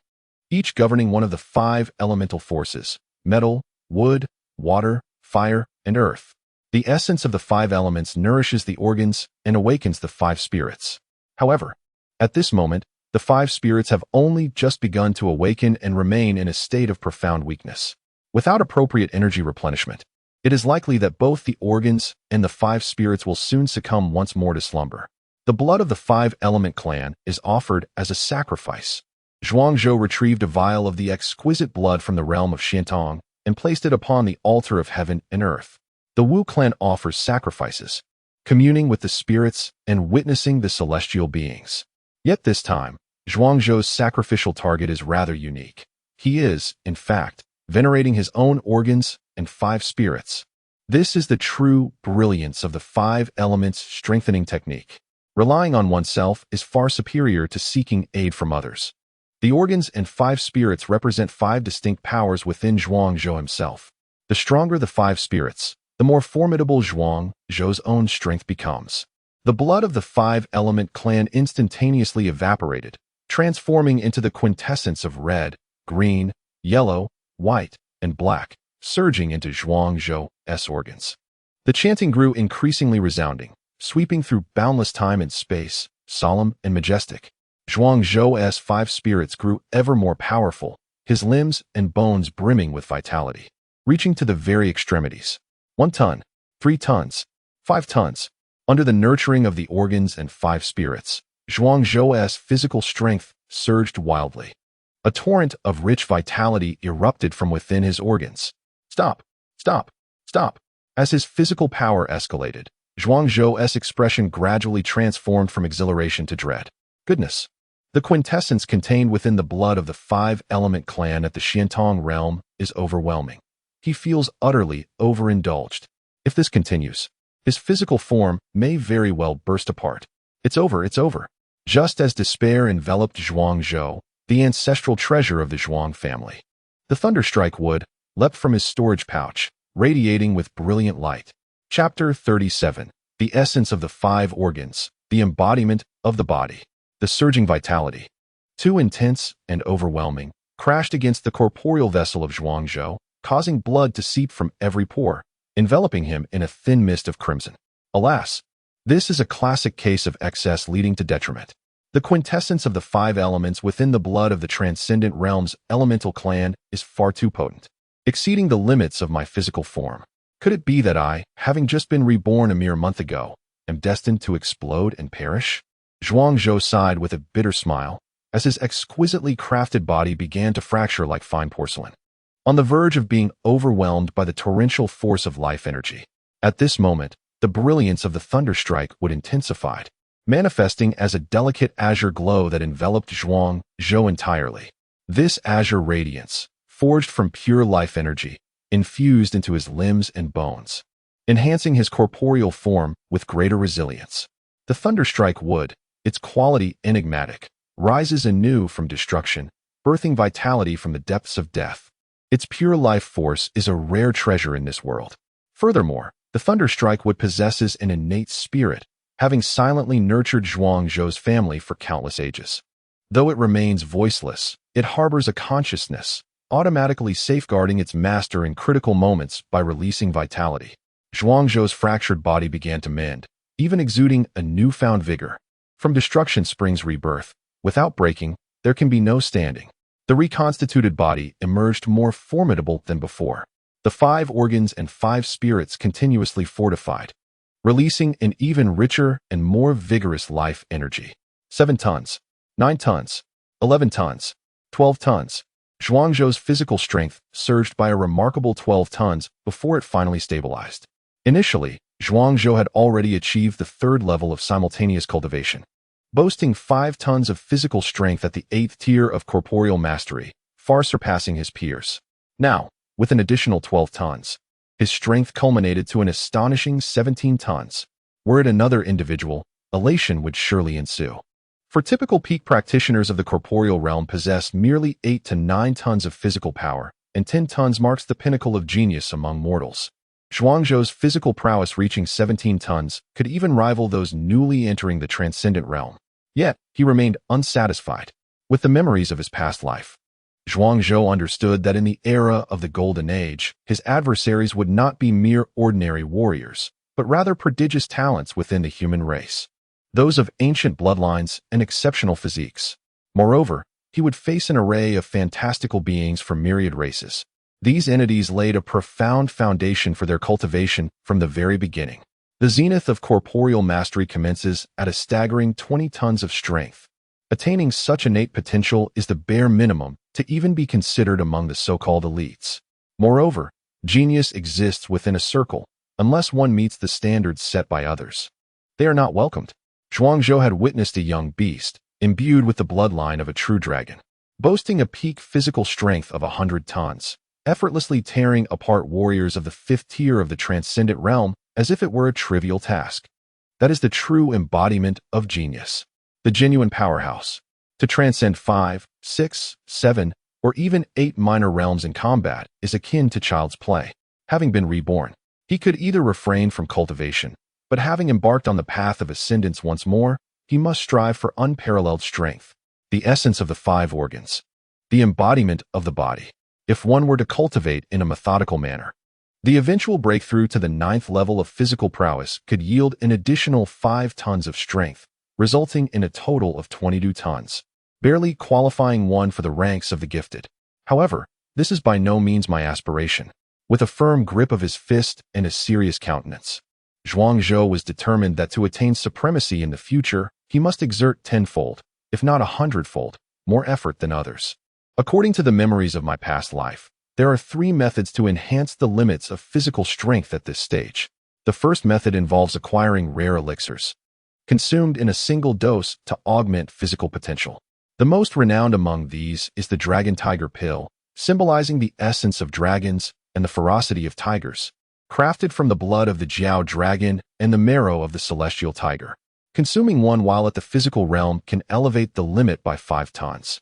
Speaker 1: each governing one of the five elemental forces: metal, wood, water, fire, and earth. The essence of the Five Elements nourishes the organs and awakens the five spirits. However, at this moment, the five spirits have only just begun to awaken and remain in a state of profound weakness. Without appropriate energy replenishment, it is likely that both the organs and the five spirits will soon succumb once more to slumber. The blood of the Five Element clan is offered as a sacrifice. Zhuangzhou retrieved a vial of the exquisite blood from the realm of Shantong and placed it upon the altar of heaven and earth. The Wu clan offers sacrifices, communing with the spirits and witnessing the celestial beings. Yet this time, Zhuangzhou's sacrificial target is rather unique. He is, in fact, venerating his own organs and five spirits. This is the true brilliance of the Five Elements strengthening technique. Relying on oneself is far superior to seeking aid from others. The organs and five spirits represent five distinct powers within Zhuangzhou himself. The stronger the five spirits, the more formidable Zhuangzhou's own strength becomes. The blood of the Five Element clan instantaneously evaporated, transforming into the quintessence of red, green, yellow, white, and black, surging into Zhuangzhou's organs. The chanting grew increasingly resounding, sweeping through boundless time and space, solemn and majestic. Zhuangzhou's five spirits grew ever more powerful, his limbs and bones brimming with vitality, reaching to the very extremities. 1 ton, 3 tons, 5 tons. Under the nurturing of the organs and five spirits, Zhuangzhou's physical strength surged wildly. A torrent of rich vitality erupted from within his organs. Stop! Stop! Stop. As his physical power escalated, Zhuangzhou's expression gradually transformed from exhilaration to dread. Goodness. The quintessence contained within the blood of the five-element clan at the Xiantong realm is overwhelming. He feels utterly overindulged. If this continues, his physical form may very well burst apart. It's over, it's over. Just as despair enveloped Zhuangzhou, the ancestral treasure of the Zhuang family, the thunderstrike wood leapt from his storage pouch, radiating with brilliant light. Chapter 37. The essence of the five organs, the embodiment of the body. The surging vitality, too intense and overwhelming, crashed against the corporeal vessel of Zhuangzhou, causing blood to seep from every pore, enveloping him in a thin mist of crimson. Alas, this is a classic case of excess leading to detriment. The quintessence of the five elements within the blood of the transcendent realm's elemental clan is far too potent, exceeding the limits of my physical form. Could it be that I, having just been reborn a mere month ago, am destined to explode and perish? Zhuangzhou sighed with a bitter smile as his exquisitely crafted body began to fracture like fine porcelain, on the verge of being overwhelmed by the torrential force of life energy. At this moment, the brilliance of the thunderstrike would intensify, manifesting as a delicate azure glow that enveloped Zhuangzhou entirely. This azure radiance, forged from pure life energy, infused into his limbs and bones, enhancing his corporeal form with greater resilience. The thunderstrike wood, its quality enigmatic, rises anew from destruction, birthing vitality from the depths of death. Its pure life force is a rare treasure in this world. Furthermore, the thunderstrike wood possesses an innate spirit, having silently nurtured Zhuangzhou's family for countless ages. Though it remains voiceless, it harbors a consciousness, automatically safeguarding its master in critical moments by releasing vitality. Zhuangzhou's fractured body began to mend, even exuding a newfound vigor. From destruction springs rebirth. Without breaking, there can be no standing. The reconstituted body emerged more formidable than before. The five organs and five spirits continuously fortified, releasing an even richer and more vigorous life energy. 7 tons, 9 tons, 11 tons, 12 tons. Zhuangzhou's physical strength surged by a remarkable 12 tons before it finally stabilized. Initially, Zhuangzhou had already achieved the third level of simultaneous cultivation, boasting 5 tons of physical strength at the 8th tier of corporeal mastery, far surpassing his peers. Now, with an additional 12 tons, his strength culminated to an astonishing 17 tons. Were it another individual, elation would surely ensue. For typical peak practitioners of the corporeal realm possess merely 8 to 9 tons of physical power, and 10 tons marks the pinnacle of genius among mortals. Zhuangzhou's physical prowess reaching 17 tons could even rival those newly entering the transcendent realm. Yet, he remained unsatisfied with the memories of his past life. Zhuangzhou understood that in the era of the Golden Age, his adversaries would not be mere ordinary warriors, but rather prodigious talents within the human race, those of ancient bloodlines and exceptional physiques. Moreover, he would face an array of fantastical beings from myriad races. These entities laid a profound foundation for their cultivation from the very beginning. The zenith of corporeal mastery commences at a staggering 20 tons of strength. Attaining such innate potential is the bare minimum to even be considered among the so-called elites. Moreover, genius exists within a circle, unless one meets the standards set by others. They are not welcomed. Zhuangzhou had witnessed a young beast, imbued with the bloodline of a true dragon, boasting a peak physical strength of 100 tons, effortlessly tearing apart warriors of the 5th tier of the transcendent realm as if it were a trivial task. That is the true embodiment of genius, the genuine powerhouse. To transcend 5, 6, 7, or even 8 minor realms in combat is akin to child's play. Having been reborn, he could either refrain from cultivation, but having embarked on the path of ascendance once more, he must strive for unparalleled strength, the essence of the 5 organs, the embodiment of the body. If one were to cultivate in a methodical manner, the eventual breakthrough to the 9th level of physical prowess could yield an additional 5 tons of strength, resulting in a total of 22 tons, barely qualifying one for the ranks of the gifted. However, this is by no means my aspiration. With a firm grip of his fist and a serious countenance, Zhuangzhou was determined that to attain supremacy in the future, he must exert tenfold, if not 100-fold, more effort than others. According to the memories of my past life, There are three methods to enhance the limits of physical strength at this stage. The first method involves acquiring rare elixirs, consumed in a single dose to augment physical potential. The most renowned among these is the Dragon Tiger Pill, symbolizing the essence of dragons and the ferocity of tigers, crafted from the blood of the Jiao dragon and the marrow of the celestial tiger. Consuming one while at the physical realm can elevate the limit by 5 tons.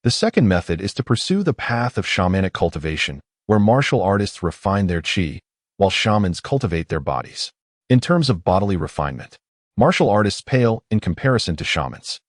Speaker 1: The second method is to pursue the path of shamanic cultivation, where martial artists refine their qi, while shamans cultivate their bodies. In terms of bodily refinement, martial artists pale in comparison to shamans.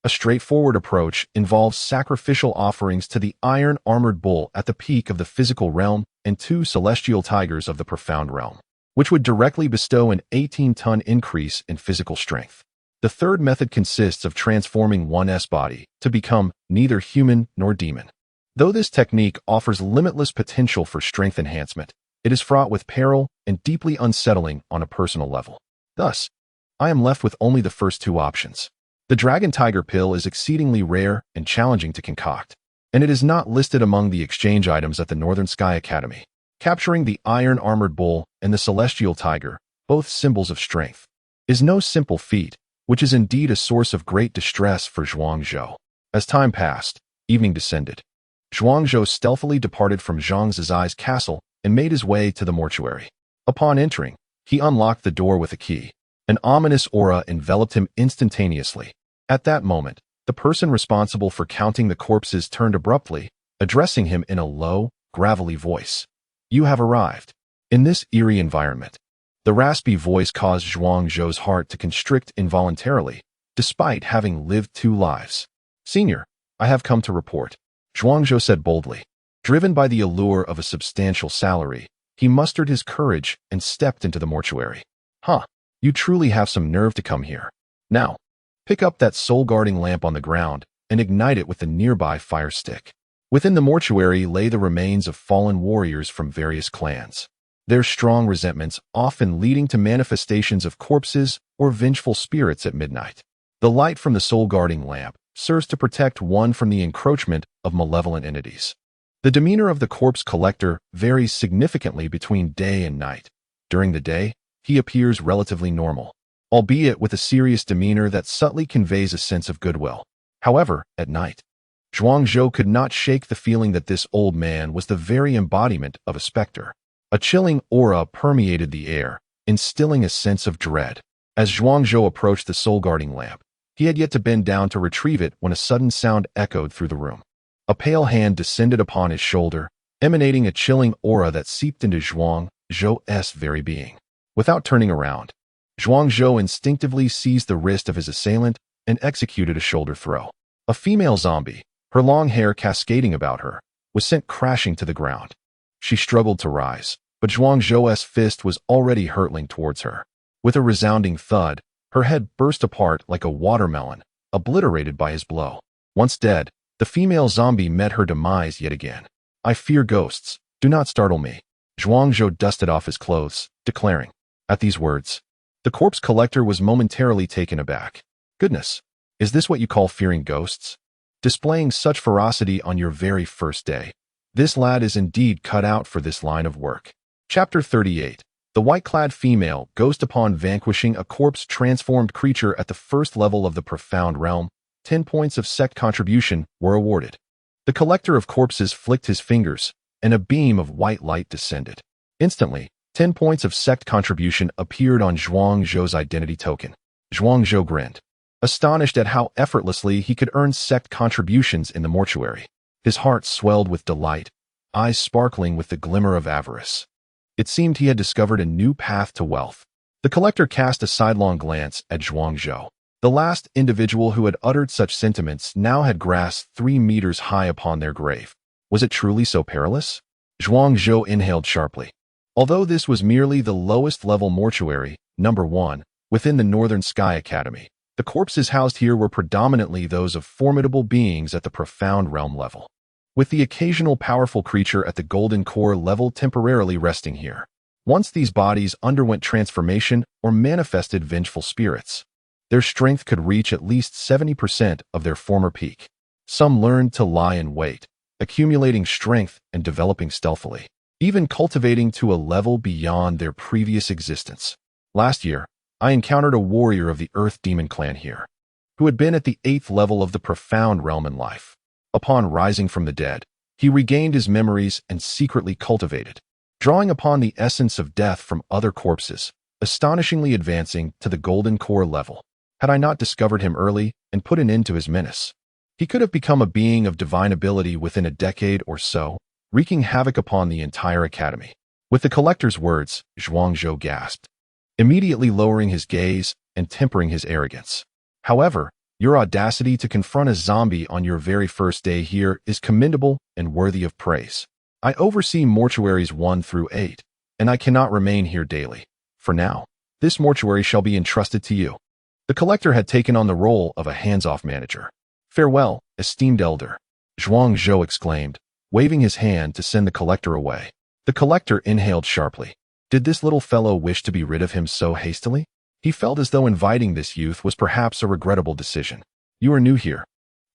Speaker 1: A straightforward approach involves sacrificial offerings to the iron-armored bull at the peak of the physical realm and 2 celestial tigers of the profound realm, which would directly bestow an 18-ton increase in physical strength. The third method consists of transforming one's body to become neither human nor demon. Though this technique offers limitless potential for strength enhancement, it is fraught with peril and deeply unsettling on a personal level. Thus, I am left with only the first 2 options. The Dragon Tiger Pill is exceedingly rare and challenging to concoct, and it is not listed among the exchange items at the Northern Sky Academy. Capturing the iron-armored bull and the celestial tiger, both symbols of strength, is no simple feat, which is indeed a source of great distress for Zhuangzhou. As time passed, evening descended. Zhuangzhou stealthily departed from Zhang Zizai's castle and made his way to the mortuary. Upon entering, he unlocked the door with a key. An ominous aura enveloped him instantaneously. At that moment, the person responsible for counting the corpses turned abruptly, addressing him in a low, gravelly voice. "You have arrived." In this eerie environment, the raspy voice caused Zhuangzhou's heart to constrict involuntarily, despite having lived 2 lives. "Senior, I have come to report," Zhuangzhou said boldly. Driven by the allure of a substantial salary, he mustered his courage and stepped into the mortuary. "Huh, you truly have some nerve to come here. Now, pick up that soul-guarding lamp on the ground and ignite it with the nearby fire stick." Within the mortuary lay the remains of fallen warriors from various clans, their strong resentments often leading to manifestations of corpses or vengeful spirits at midnight. The light from the soul-guarding lamp serves to protect one from the encroachment of malevolent entities. The demeanor of the corpse collector varies significantly between day and night. During the day, he appears relatively normal, albeit with a serious demeanor that subtly conveys a sense of goodwill. However, at night, Zhuangzhou could not shake the feeling that this old man was the very embodiment of a specter. A chilling aura permeated the air, instilling a sense of dread. As Zhuangzhou approached the soul-guarding lamp, he had yet to bend down to retrieve it when a sudden sound echoed through the room. A pale hand descended upon his shoulder, emanating a chilling aura that seeped into Zhuangzhou's very being. Without turning around, Zhuangzhou instinctively seized the wrist of his assailant and executed a shoulder throw. A female zombie, her long hair cascading about her, was sent crashing to the ground. She struggled to rise, but Zhuangzhou's fist was already hurtling towards her. With a resounding thud, her head burst apart like a watermelon, obliterated by his blow. Once dead, the female zombie met her demise yet again. "I fear ghosts. Do not startle me." Zhuangzhou dusted off his clothes, declaring. At these words, the corpse collector was momentarily taken aback. "Goodness, is this what you call fearing ghosts? Displaying such ferocity on your very first day. This lad is indeed cut out for this line of work." Chapter 38. The white-clad female ghost. Upon vanquishing a corpse-transformed creature at the first level of the profound realm, 10 points of sect contribution were awarded. The collector of corpses flicked his fingers, and a beam of white light descended. Instantly, 10 points of sect contribution appeared on Zhuangzhou's identity token. Zhuangzhou grinned, astonished at how effortlessly he could earn sect contributions in the mortuary. His heart swelled with delight, eyes sparkling with the glimmer of avarice. It seemed he had discovered a new path to wealth. The collector cast a sidelong glance at Zhuangzhou. The last individual who had uttered such sentiments now had grass 3 meters high upon their grave. Was it truly so perilous? Zhuangzhou inhaled sharply. Although this was merely the lowest level mortuary, number 1, within the Northern Sky Academy, the corpses housed here were predominantly those of formidable beings at the profound realm level, with the occasional powerful creature at the golden core level temporarily resting here. Once these bodies underwent transformation or manifested vengeful spirits, their strength could reach at least 70% of their former peak. Some learned to lie in wait, accumulating strength and developing stealthily, even cultivating to a level beyond their previous existence. Last year, I encountered a warrior of the Earth Demon clan here, who had been at the 8th level of the profound realm in life. Upon rising from the dead, he regained his memories and secretly cultivated, drawing upon the essence of death from other corpses, astonishingly advancing to the golden core level. Had I not discovered him early and put an end to his menace, he could have become a being of divine ability within a decade or so, wreaking havoc upon the entire academy. With the collector's words, Zhuangzhou gasped, immediately lowering his gaze and tempering his arrogance. However, your audacity to confront a zombie on your very first day here is commendable and worthy of praise. I oversee mortuaries 1 through 8, and I cannot remain here daily. For now, this mortuary shall be entrusted to you. The collector had taken on the role of a hands-off manager. Farewell, esteemed elder, Zhuangzhou exclaimed, waving his hand to send the collector away. The collector inhaled sharply. Did this little fellow wish to be rid of him so hastily? He felt as though inviting this youth was perhaps a regrettable decision. You are new here,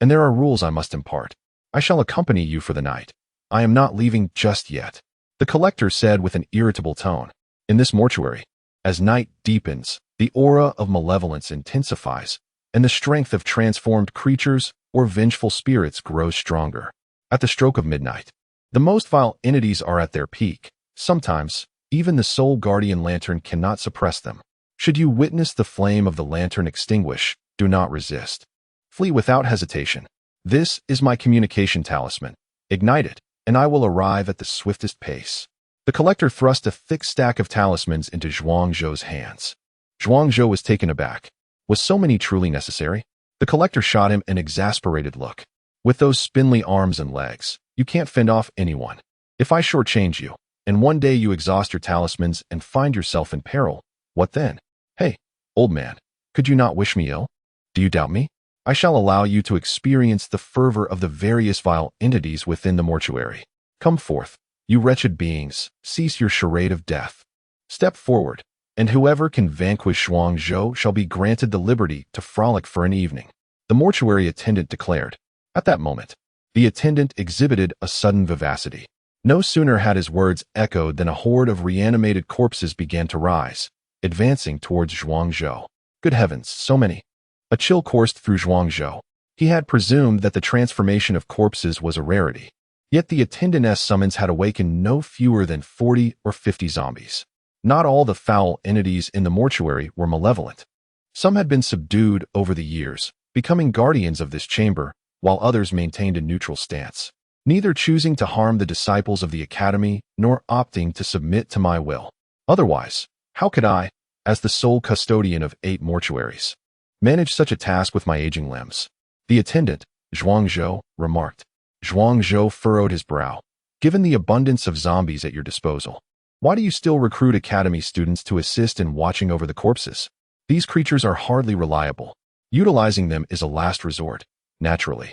Speaker 1: and there are rules I must impart. I shall accompany you for the night. I am not leaving just yet, the collector said with an irritable tone. In this mortuary, as night deepens, the aura of malevolence intensifies, and the strength of transformed creatures or vengeful spirits grows stronger. At the stroke of midnight, the most vile entities are at their peak. Sometimes, even the sole guardian lantern cannot suppress them. Should you witness the flame of the lantern extinguish, do not resist. Flee without hesitation. This is my communication talisman. Ignite it, and I will arrive at the swiftest pace. The collector thrust a thick stack of talismans into Zhuangzhou's hands. Zhuangzhou was taken aback. Was so many truly necessary? The collector shot him an exasperated look. With those spindly arms and legs, you can't fend off anyone. If I shortchange you, and one day you exhaust your talismans and find yourself in peril, what then? Hey, old man, could you not wish me ill? Do you doubt me? I shall allow you to experience the fervor of the various vile entities within the mortuary. Come forth, you wretched beings, cease your charade of death. Step forward, and whoever can vanquish Zhuangzhou shall be granted the liberty to frolic for an evening, the mortuary attendant declared. At that moment, the attendant exhibited a sudden vivacity. No sooner had his words echoed than a horde of reanimated corpses began to rise, advancing towards Zhuangzhou. Good heavens, so many! A chill coursed through Zhuangzhou. He had presumed that the transformation of corpses was a rarity. Yet the attendant's summons had awakened no fewer than 40 or 50 zombies. Not all the foul entities in the mortuary were malevolent. Some had been subdued over the years, becoming guardians of this chamber, while others maintained a neutral stance, neither choosing to harm the disciples of the academy nor opting to submit to my will. Otherwise, how could I, as the sole custodian of 8 mortuaries, manage such a task with my aging limbs? The attendant, Zhuangzhou, remarked. Zhuangzhou furrowed his brow. Given the abundance of zombies at your disposal, why do you still recruit academy students to assist in watching over the corpses? These creatures are hardly reliable. Utilizing them is a last resort, naturally.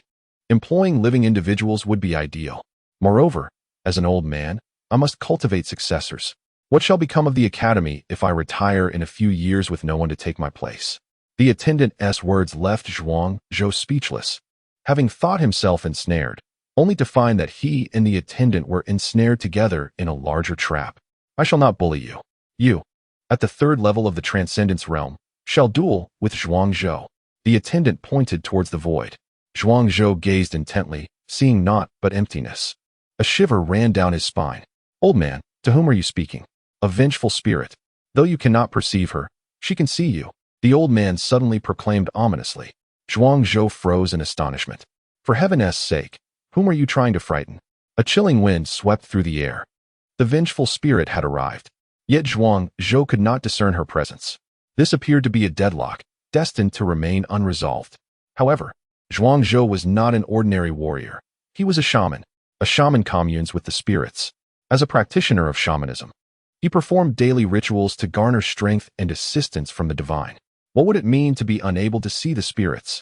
Speaker 1: Employing living individuals would be ideal. Moreover, as an old man, I must cultivate successors. What shall become of the academy if I retire in a few years with no one to take my place? The attendant's words left Zhuangzhou speechless, having thought himself ensnared, only to find that he and the attendant were ensnared together in a larger trap. I shall not bully you. You, at the 3rd level of the Transcendence realm, shall duel with Zhuangzhou. The attendant pointed towards the void. Zhuangzhou gazed intently, seeing naught but emptiness. A shiver ran down his spine. Old man, to whom are you speaking? A vengeful spirit. Though you cannot perceive her, she can see you, the old man suddenly proclaimed ominously. Zhuangzhou froze in astonishment. For heaven's sake, whom are you trying to frighten? A chilling wind swept through the air. The vengeful spirit had arrived. Yet Zhuangzhou could not discern her presence. This appeared to be a deadlock, destined to remain unresolved. However, Zhuangzhou was not an ordinary warrior. He was a shaman. A shaman communes with the spirits. As a practitioner of shamanism, he performed daily rituals to garner strength and assistance from the divine. What would it mean to be unable to see the spirits?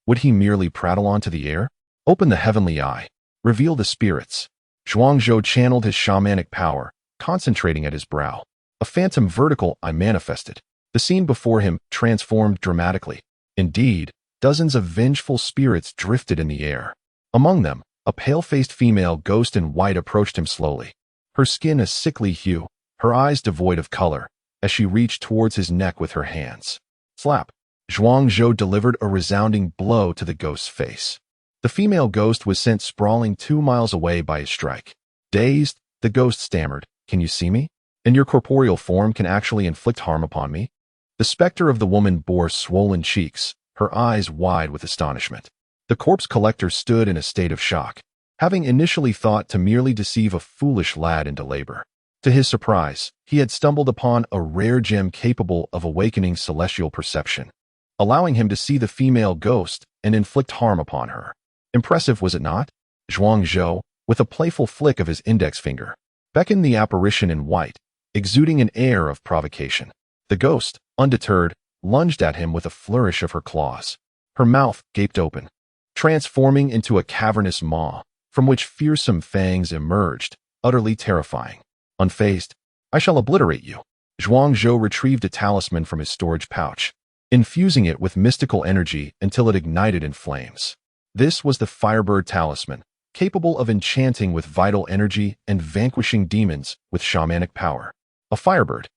Speaker 1: Would he merely prattle onto the air? Open the heavenly eye. Reveal the spirits. Zhuangzhou channeled his shamanic power, concentrating at his brow. A phantom vertical eye manifested. The scene before him transformed dramatically. Indeed, dozens of vengeful spirits drifted in the air. Among them, A pale-faced female ghost in white approached him slowly, her skin a sickly hue, her eyes devoid of color, as she reached towards his neck with her hands. Slap! Zhuang Zhou delivered a resounding blow to the ghost's face. The female ghost was sent sprawling 2 miles away by his strike. Dazed, the ghost stammered, "Can you see me? And your corporeal form can actually inflict harm upon me?" The specter of the woman bore swollen cheeks, her eyes wide with astonishment. The corpse collector stood in a state of shock, having initially thought to merely deceive a foolish lad into labor. To his surprise, he had stumbled upon a rare gem capable of awakening celestial perception, allowing him to see the female ghost and inflict harm upon her. Impressive, was it not? Zhuang Zhou, with a playful flick of his index finger, beckoned the apparition in white, exuding an air of provocation. The ghost, undeterred, lunged at him with a flourish of her claws. Her mouth gaped open, transforming into a cavernous maw, from which fearsome fangs emerged, utterly terrifying. Unfazed, "I shall obliterate you." Zhuang Zhou retrieved a talisman from his storage pouch, infusing it with mystical energy until it ignited in flames. This was the Firebird Talisman, capable of enchanting with vital energy and vanquishing demons with shamanic power. A firebird,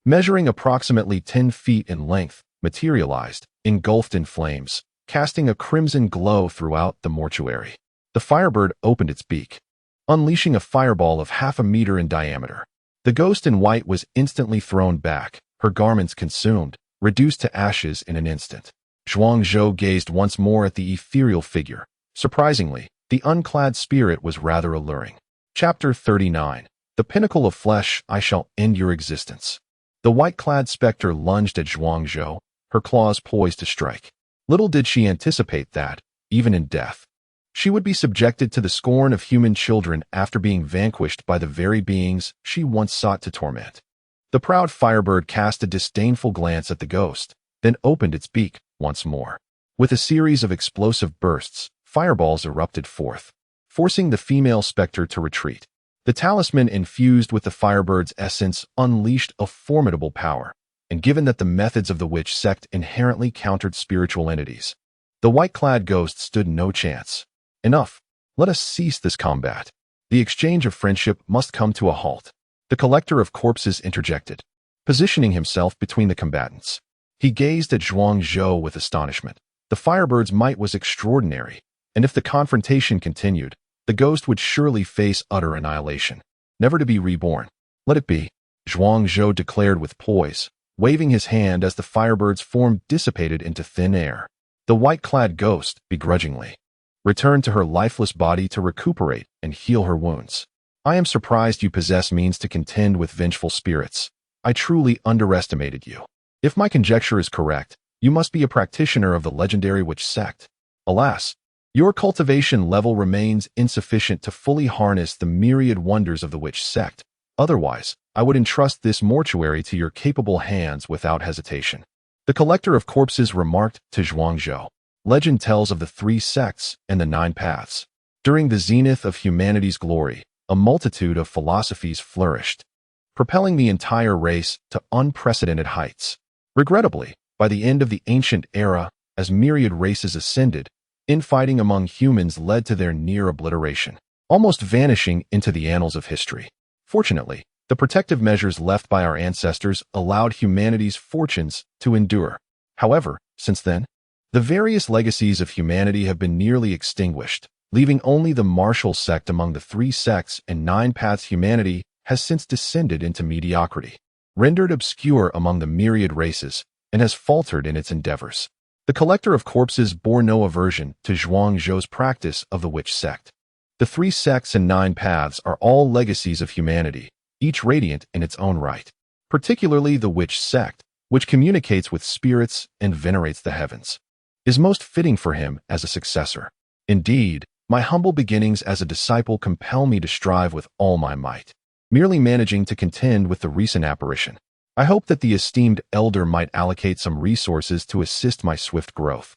Speaker 1: measuring approximately 10 feet in length, materialized, engulfed in flames, casting a crimson glow throughout the mortuary. The firebird opened its beak, unleashing a fireball of 1/2 meter in diameter. The ghost in white was instantly thrown back, her garments consumed, reduced to ashes in an instant. Zhuang Zhou gazed once more at the ethereal figure. Surprisingly, the unclad spirit was rather alluring. Chapter 39. The Pinnacle of Flesh. I shall end your existence. The white-clad specter lunged at Zhuang Zhou, her claws poised to strike. Little did she anticipate that, even in death, she would be subjected to the scorn of human children after being vanquished by the very beings she once sought to torment. The proud firebird cast a disdainful glance at the ghost, then opened its beak once more. With a series of explosive bursts, fireballs erupted forth, forcing the female specter to retreat. The talisman infused with the firebird's essence unleashed a formidable power, and given that the methods of the witch sect inherently countered spiritual entities, the white-clad ghost stood no chance. Enough. Let us cease this combat. The exchange of friendship must come to a halt. The collector of corpses interjected, positioning himself between the combatants. He gazed at Zhuang Zhou with astonishment. The firebird's might was extraordinary, and if the confrontation continued, the ghost would surely face utter annihilation, never to be reborn. "Let it be," Zhuang Zhou declared with poise, waving his hand as the firebird's form dissipated into thin air. The white-clad ghost, begrudgingly, returned to her lifeless body to recuperate and heal her wounds. "I am surprised you possess means to contend with vengeful spirits. I truly underestimated you. If my conjecture is correct, you must be a practitioner of the legendary witch sect. Alas, your cultivation level remains insufficient to fully harness the myriad wonders of the witch sect. Otherwise, I would entrust this mortuary to your capable hands without hesitation." The collector of corpses remarked to Zhuang Zhou, "Legend tells of the 3 sects and the 9 paths. During the zenith of humanity's glory, a multitude of philosophies flourished, propelling the entire race to unprecedented heights. Regrettably, by the end of the ancient era, as myriad races ascended, infighting among humans led to their near obliteration, almost vanishing into the annals of history. Fortunately, the protective measures left by our ancestors allowed humanity's fortunes to endure. However, since then, the various legacies of humanity have been nearly extinguished, leaving only the martial sect among the 3 sects and 9 paths. Humanity has since descended into mediocrity, rendered obscure among the myriad races, and has faltered in its endeavors. The collector of corpses bore no aversion to Zhuang Zhou's practice of the witch sect. The 3 sects and 9 paths are all legacies of humanity, each radiant in its own right, particularly the witch sect, which communicates with spirits and venerates the heavens, is most fitting for him as a successor. Indeed, my humble beginnings as a disciple compel me to strive with all my might, merely managing to contend with the recent apparition. I hope that the esteemed elder might allocate some resources to assist my swift growth,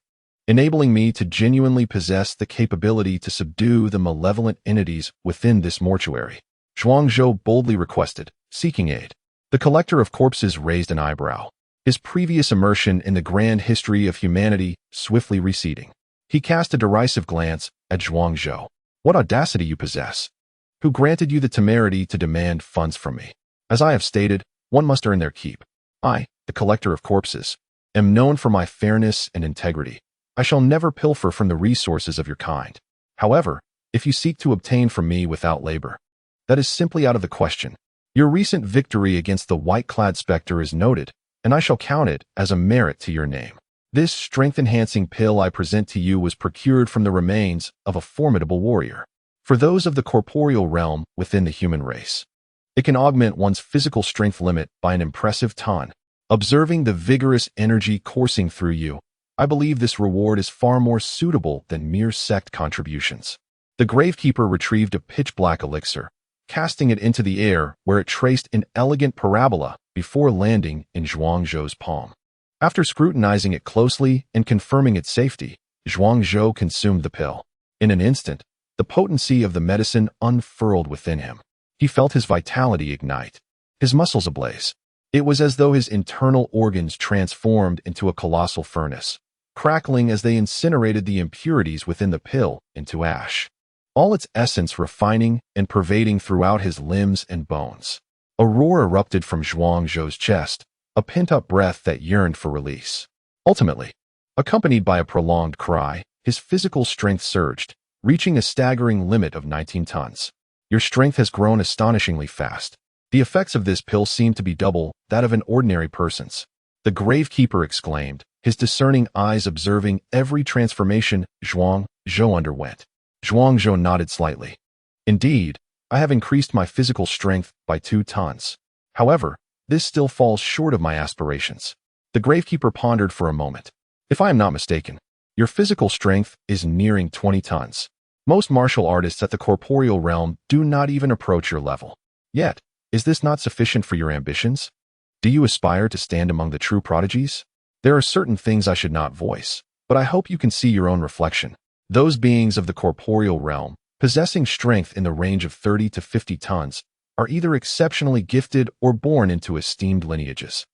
Speaker 1: enabling me to genuinely possess the capability to subdue the malevolent entities within this mortuary. Zhuang Zhou boldly requested, seeking aid. The collector of corpses raised an eyebrow, his previous immersion in the grand history of humanity swiftly receding. He cast a derisive glance at Zhuang Zhou. What audacity you possess! Who granted you the temerity to demand funds from me? As I have stated, one must earn their keep. I, the collector of corpses, am known for my fairness and integrity. I shall never pilfer from the resources of your kind. However, if you seek to obtain from me without labor, that is simply out of the question. Your recent victory against the white-clad specter is noted, and I shall count it as a merit to your name. This strength-enhancing pill I present to you was procured from the remains of a formidable warrior. For those of the corporeal realm within the human race, it can augment one's physical strength limit by an impressive ton. Observing the vigorous energy coursing through you, I believe this reward is far more suitable than mere sect contributions. The gravekeeper retrieved a pitch-black elixir, casting it into the air where it traced an elegant parabola before landing in Zhuangzhou's palm. After scrutinizing it closely and confirming its safety, Zhuangzhou consumed the pill. In an instant, the potency of the medicine unfurled within him. He felt his vitality ignite, his muscles ablaze. It was as though his internal organs transformed into a colossal furnace, crackling as they incinerated the impurities within the pill into ash, all its essence refining and pervading throughout his limbs and bones. A roar erupted from Zhuangzhou's chest, a pent-up breath that yearned for release. Ultimately, accompanied by a prolonged cry, his physical strength surged, reaching a staggering limit of 19 tons. Your strength has grown astonishingly fast. The effects of this pill seem to be double that of an ordinary person's. The gravekeeper exclaimed, his discerning eyes observing every transformation Zhuangzhou underwent. Zhuangzhou nodded slightly. Indeed, I have increased my physical strength by 2 tons. However, this still falls short of my aspirations. The gravekeeper pondered for a moment. If I am not mistaken, your physical strength is nearing 20 tons. Most martial artists at the corporeal realm do not even approach your level. Yet, is this not sufficient for your ambitions? Do you aspire to stand among the true prodigies? There are certain things I should not voice, but I hope you can see your own reflection. Those beings of the corporeal realm, possessing strength in the range of 30 to 50 tons, are either exceptionally gifted or born into esteemed lineages.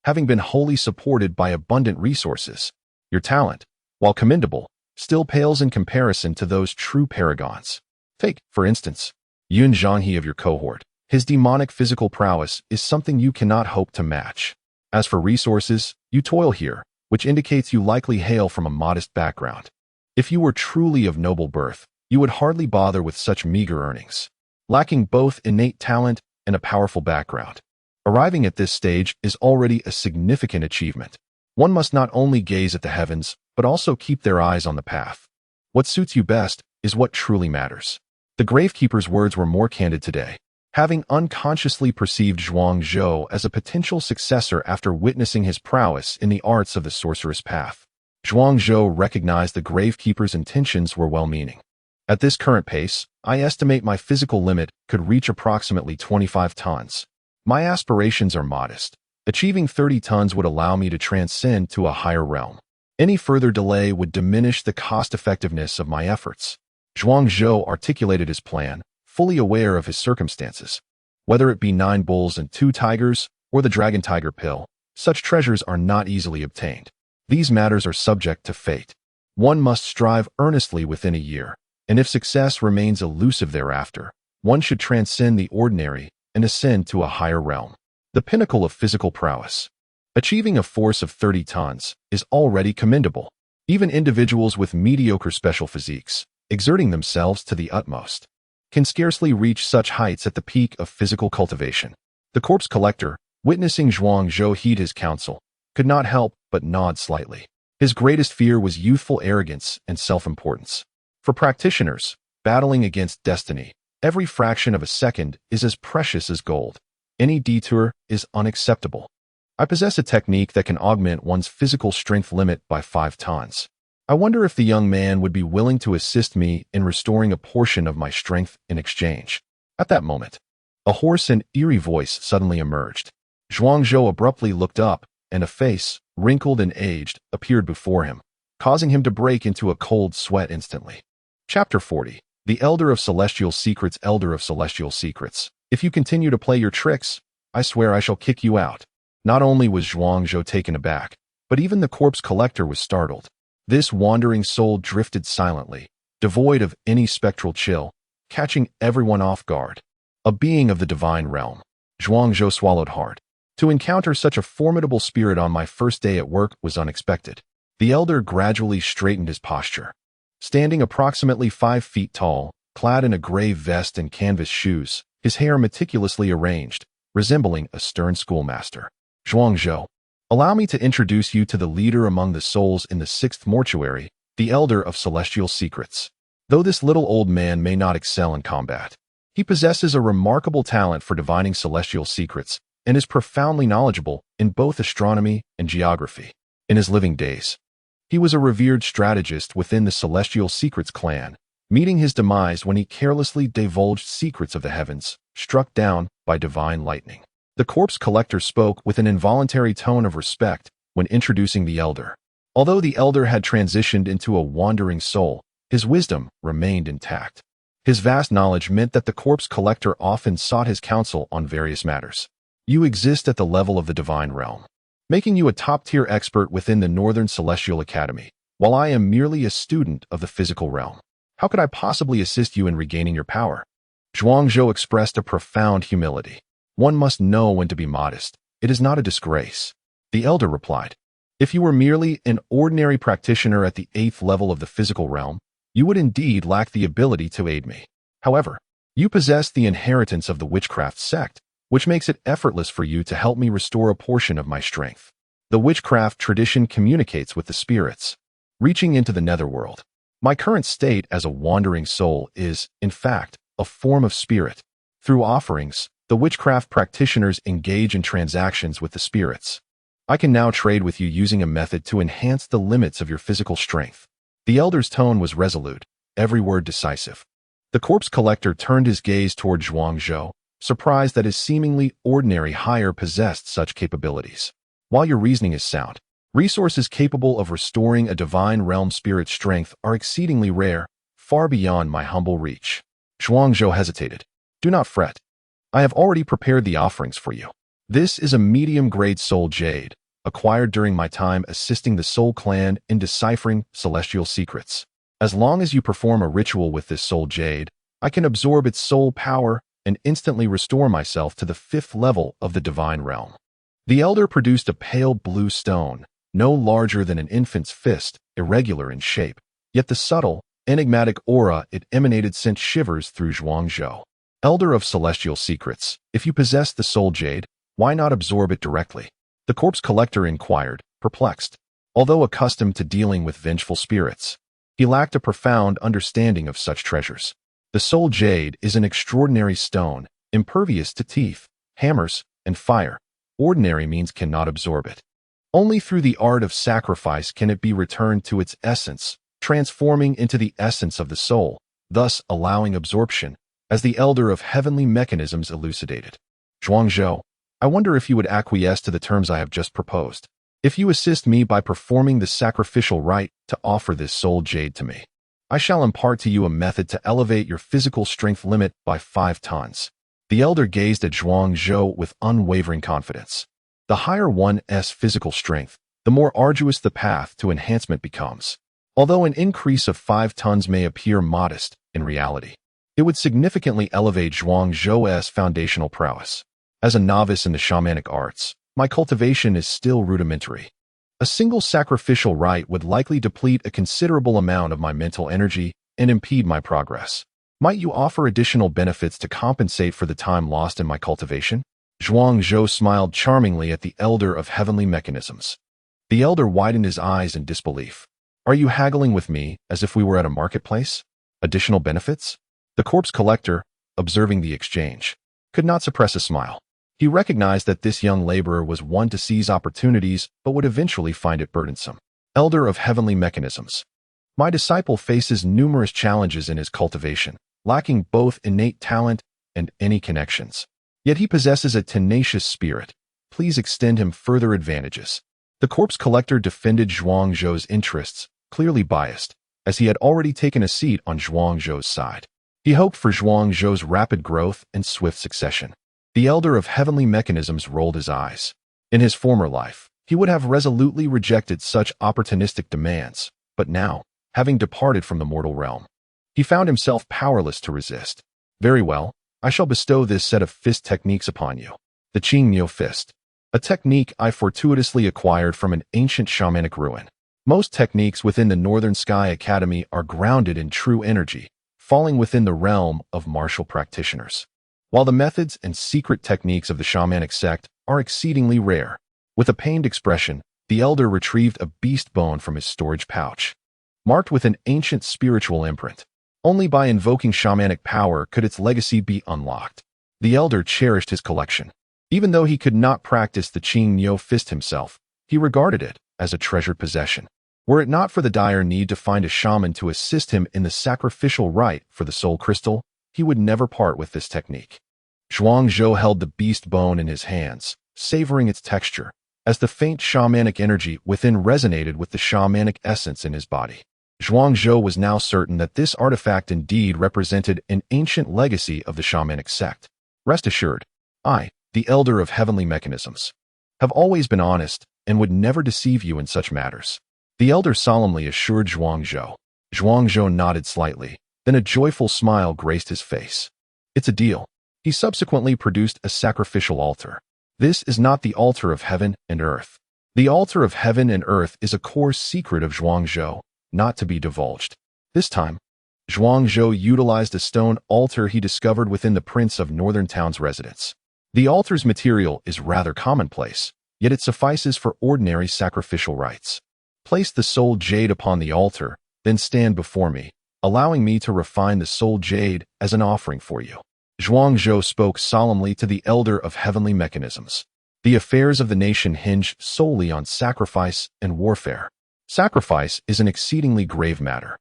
Speaker 1: Having been wholly supported by abundant resources, your talent, while commendable, still pales in comparison to those true paragons. Take, for instance, Yun Zhanghe of your cohort. His demonic physical prowess is something you cannot hope to match. As for resources, you toil here, which indicates you likely hail from a modest background. If you were truly of noble birth, you would hardly bother with such meager earnings. Lacking both innate talent and a powerful background, arriving at this stage is already a significant achievement. One must not only gaze at the heavens, but also keep their eyes on the path. What suits you best is what truly matters. The gravekeeper's words were more candid today. Having unconsciously perceived Zhuangzhou as a potential successor after witnessing his prowess in the arts of the sorceress path, Zhuangzhou recognized the gravekeeper's intentions were well-meaning. At this current pace, I estimate my physical limit could reach approximately 25 tons. My aspirations are modest. Achieving 30 tons would allow me to transcend to a higher realm. Any further delay would diminish the cost-effectiveness of my efforts. Zhuangzhou articulated his plan, fully aware of his circumstances. Whether it be 9 bulls and 2 tigers, or the dragon tiger pill, such treasures are not easily obtained. These matters are subject to fate. One must strive earnestly within a year, and if success remains elusive thereafter, one should transcend the ordinary and ascend to a higher realm. The pinnacle of physical prowess. Achieving a force of 30 tons is already commendable. Even individuals with mediocre special physiques, exerting themselves to the utmost, can scarcely reach such heights at the peak of physical cultivation. The corpse collector, witnessing Zhuangzhou heed his counsel, could not help but nod slightly. His greatest fear was youthful arrogance and self-importance. For practitioners, battling against destiny, every fraction of a second is as precious as gold. Any detour is unacceptable. I possess a technique that can augment one's physical strength limit by 5 tons. I wonder if the young man would be willing to assist me in restoring a portion of my strength in exchange. At that moment, a hoarse and eerie voice suddenly emerged. Zhuangzhou abruptly looked up, and a face, wrinkled and aged, appeared before him, causing him to break into a cold sweat instantly. Chapter 40. The Elder of Celestial Secrets. Elder of Celestial Secrets. If you continue to play your tricks, I swear I shall kick you out. Not only was Zhuangzhou taken aback, but even the corpse collector was startled. This wandering soul drifted silently, devoid of any spectral chill, catching everyone off guard. A being of the divine realm. Zhuangzhou swallowed hard. To encounter such a formidable spirit on my first day at work was unexpected. The elder gradually straightened his posture. Standing approximately 5 feet tall, clad in a gray vest and canvas shoes, his hair meticulously arranged, resembling a stern schoolmaster. Zhuangzhou, allow me to introduce you to the leader among the souls in the 6th mortuary, the elder of celestial secrets. Though this little old man may not excel in combat, he possesses a remarkable talent for divining celestial secrets and is profoundly knowledgeable in both astronomy and geography. In his living days, he was a revered strategist within the Celestial Secrets clan, meeting his demise when he carelessly divulged secrets of the heavens, struck down by divine lightning. The corpse collector spoke with an involuntary tone of respect when introducing the elder. Although the elder had transitioned into a wandering soul, his wisdom remained intact. His vast knowledge meant that the corpse collector often sought his counsel on various matters. You exist at the level of the divine realm, making you a top-tier expert within the Northern Celestial Academy, while I am merely a student of the physical realm. How could I possibly assist you in regaining your power? Zhuangzhou expressed a profound humility. One must know when to be modest. It is not a disgrace. The elder replied, if you were merely an ordinary practitioner at the 8th level of the physical realm, you would indeed lack the ability to aid me. However, you possess the inheritance of the witchcraft sect, which makes it effortless for you to help me restore a portion of my strength. The witchcraft tradition communicates with the spirits, reaching into the netherworld. My current state as a wandering soul is, in fact, a form of spirit. Through offerings, the witchcraft practitioners engage in transactions with the spirits. I can now trade with you using a method to enhance the limits of your physical strength. The elder's tone was resolute, every word decisive. The corpse collector turned his gaze toward Zhuangzhou, surprised that his seemingly ordinary hire possessed such capabilities. While your reasoning is sound, resources capable of restoring a divine realm spirit's strength are exceedingly rare, far beyond my humble reach. Zhuangzhou hesitated. Do not fret. I have already prepared the offerings for you. This is a medium-grade soul jade, acquired during my time assisting the Soul Clan in deciphering celestial secrets. As long as you perform a ritual with this soul jade, I can absorb its soul power and instantly restore myself to the 5th level of the divine realm. The elder produced a pale blue stone, no larger than an infant's fist, irregular in shape, yet the subtle, enigmatic aura it emanated sent shivers through Zhuangzhou. Elder of celestial secrets, if you possess the soul jade, why not absorb it directly? The corpse collector inquired, perplexed. Although accustomed to dealing with vengeful spirits, he lacked a profound understanding of such treasures. The soul jade is an extraordinary stone, impervious to teeth, hammers, and fire. Ordinary means cannot absorb it. Only through the art of sacrifice can it be returned to its essence, transforming into the essence of the soul, thus allowing absorption, as the elder of heavenly mechanisms elucidated. Zhuangzhou, I wonder if you would acquiesce to the terms I have just proposed. If you assist me by performing the sacrificial rite to offer this soul jade to me, I shall impart to you a method to elevate your physical strength limit by 5 tons. The elder gazed at Zhuangzhou with unwavering confidence. The higher one's physical strength, the more arduous the path to enhancement becomes. Although an increase of 5 tons may appear modest, in reality, it would significantly elevate Zhuangzhou's foundational prowess. As a novice in the shamanic arts, my cultivation is still rudimentary. A single sacrificial rite would likely deplete a considerable amount of my mental energy and impede my progress. Might you offer additional benefits to compensate for the time lost in my cultivation? Zhuangzhou smiled charmingly at the elder of heavenly mechanisms. The elder widened his eyes in disbelief. Are you haggling with me as if we were at a marketplace? Additional benefits? The corpse collector, observing the exchange, could not suppress a smile. He recognized that this young laborer was one to seize opportunities but would eventually find it burdensome. Elder of heavenly mechanisms. My disciple faces numerous challenges in his cultivation, lacking both innate talent and any connections. Yet he possesses a tenacious spirit. Please extend him further advantages. The corpse collector defended Zhuangzhou's interests, clearly biased, as he had already taken a seat on Zhuangzhou's side. He hoped for Zhuangzhou's rapid growth and swift succession. The elder of heavenly mechanisms rolled his eyes. In his former life, he would have resolutely rejected such opportunistic demands, but now, having departed from the mortal realm, He found himself powerless to resist. Very well, I shall bestow this set of fist techniques upon you. The Qing Fist. A technique I fortuitously acquired from an ancient shamanic ruin. Most techniques within the Northern Sky Academy are grounded in true energy, falling within the realm of martial practitioners. While the methods and secret techniques of the shamanic sect are exceedingly rare, with a pained expression, the elder retrieved a beast bone from his storage pouch, marked with an ancient spiritual imprint. Only by invoking shamanic power could its legacy be unlocked. The elder cherished his collection. Even though he could not practice the Qing Fist himself, he regarded it as a treasured possession. Were it not for the dire need to find a shaman to assist him in the sacrificial rite for the soul crystal, he would never part with this technique. Zhuangzhou held the beast bone in his hands, savoring its texture, as the faint shamanic energy within resonated with the shamanic essence in his body. Zhuangzhou was now certain that this artifact indeed represented an ancient legacy of the shamanic sect. Rest assured, I, the elder of heavenly mechanisms, have always been honest and would never deceive you in such matters. The elder solemnly assured Zhuangzhou. Zhuangzhou nodded slightly, then a joyful smile graced his face. It's a deal. He subsequently produced a sacrificial altar. This is not the altar of heaven and earth. The altar of heaven and earth is a core secret of Zhuangzhou, not to be divulged. This time, Zhuangzhou utilized a stone altar he discovered within the Prince of Northern Town's residence. The altar's material is rather commonplace, yet it suffices for ordinary sacrificial rites. Place the soul jade upon the altar, then stand before me, allowing me to refine the soul jade as an offering for you. Zhuangzhou spoke solemnly to the elder of heavenly mechanisms. The affairs of the nation hinge solely on sacrifice and warfare. Sacrifice is an exceedingly grave matter,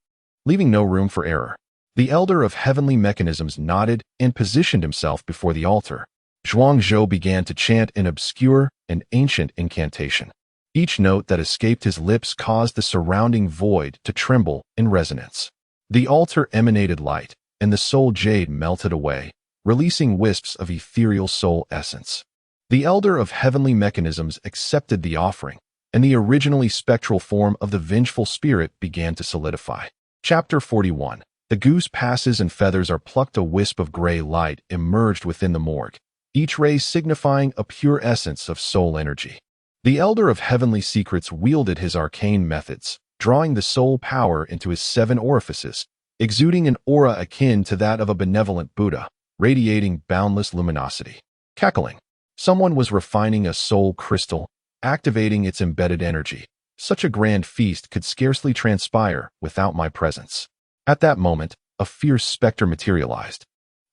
Speaker 1: leaving no room for error. The elder of heavenly mechanisms nodded and positioned himself before the altar. Zhuangzhou began to chant an obscure and ancient incantation. Each note that escaped his lips caused the surrounding void to tremble in resonance. The altar emanated light, and the soul jade melted away, releasing wisps of ethereal soul essence. The elder of heavenly mechanisms accepted the offering, and the originally spectral form of the vengeful spirit began to solidify. Chapter 41. The goose passes and feathers are plucked. A wisp of gray light emerged within the morgue, each ray signifying a pure essence of soul energy. The elder of heavenly secrets wielded his arcane methods, drawing the soul power into his 7 orifices, exuding an aura akin to that of a benevolent Buddha, radiating boundless luminosity. Cackling. Someone was refining a soul crystal, activating its embedded energy. Such a grand feast could scarcely transpire without my presence. At that moment, a fierce specter materialized,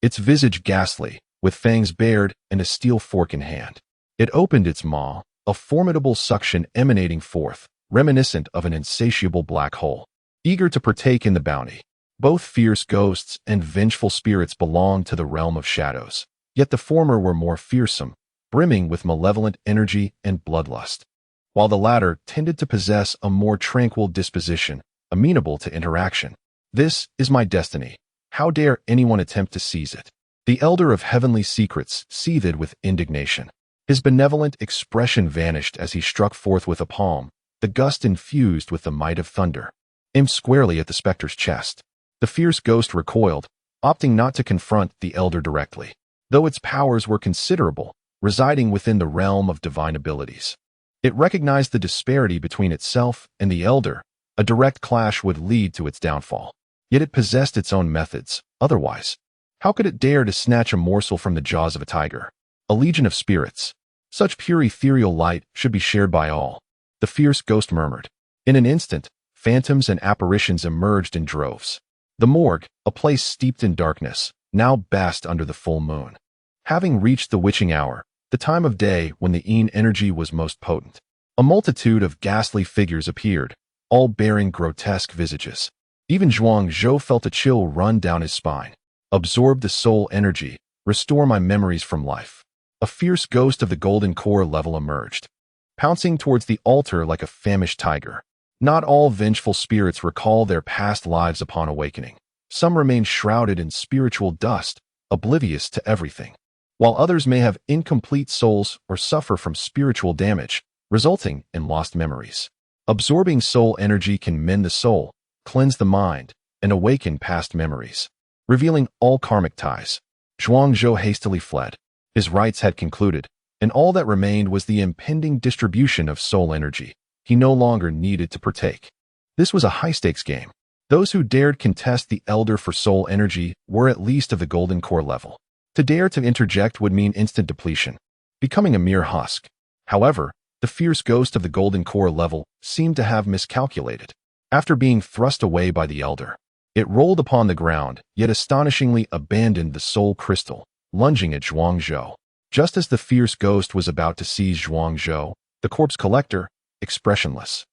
Speaker 1: its visage ghastly, with fangs bared and a steel fork in hand. It opened its maw, a formidable suction emanating forth, reminiscent of an insatiable black hole, eager to partake in the bounty. Both fierce ghosts and vengeful spirits belonged to the realm of shadows, yet the former were more fearsome, brimming with malevolent energy and bloodlust, while the latter tended to possess a more tranquil disposition, amenable to interaction. This is my destiny. How dare anyone attempt to seize it? The elder of heavenly secrets seethed with indignation. His benevolent expression vanished as he struck forth with a palm, the gust infused with the might of thunder, aimed squarely at the specter's chest. The fierce ghost recoiled, opting not to confront the elder directly, though its powers were considerable, residing within the realm of divine abilities. It recognized the disparity between itself and the elder. A direct clash would lead to its downfall. Yet it possessed its own methods. Otherwise, how could it dare to snatch a morsel from the jaws of a tiger? A legion of spirits. Such pure ethereal light should be shared by all. The fierce ghost murmured. In an instant, phantoms and apparitions emerged in droves. The morgue, a place steeped in darkness, now basked under the full moon. Having reached the witching hour, the time of day when the Yin energy was most potent, a multitude of ghastly figures appeared, all bearing grotesque visages. Even Zhuangzhou felt a chill run down his spine. Absorb the soul energy, restore my memories from life. A fierce ghost of the golden core level emerged, pouncing towards the altar like a famished tiger. Not all vengeful spirits recall their past lives upon awakening. Some remain shrouded in spiritual dust, oblivious to everything, while others may have incomplete souls or suffer from spiritual damage, resulting in lost memories. Absorbing soul energy can mend the soul, cleanse the mind, and awaken past memories, revealing all karmic ties. Zhuangzhou hastily fled. His rites had concluded, and all that remained was the impending distribution of soul energy. He no longer needed to partake. This was a high-stakes game. Those who dared contest the Elder for soul energy were at least of the golden core level. To dare to interject would mean instant depletion, becoming a mere husk. However, the fierce ghost of the golden core level seemed to have miscalculated. After being thrust away by the Elder, it rolled upon the ground, yet astonishingly abandoned the soul crystal, lunging at Zhuangzhou. Just as the fierce ghost was about to seize Zhuangzhou, the corpse collector, expressionless,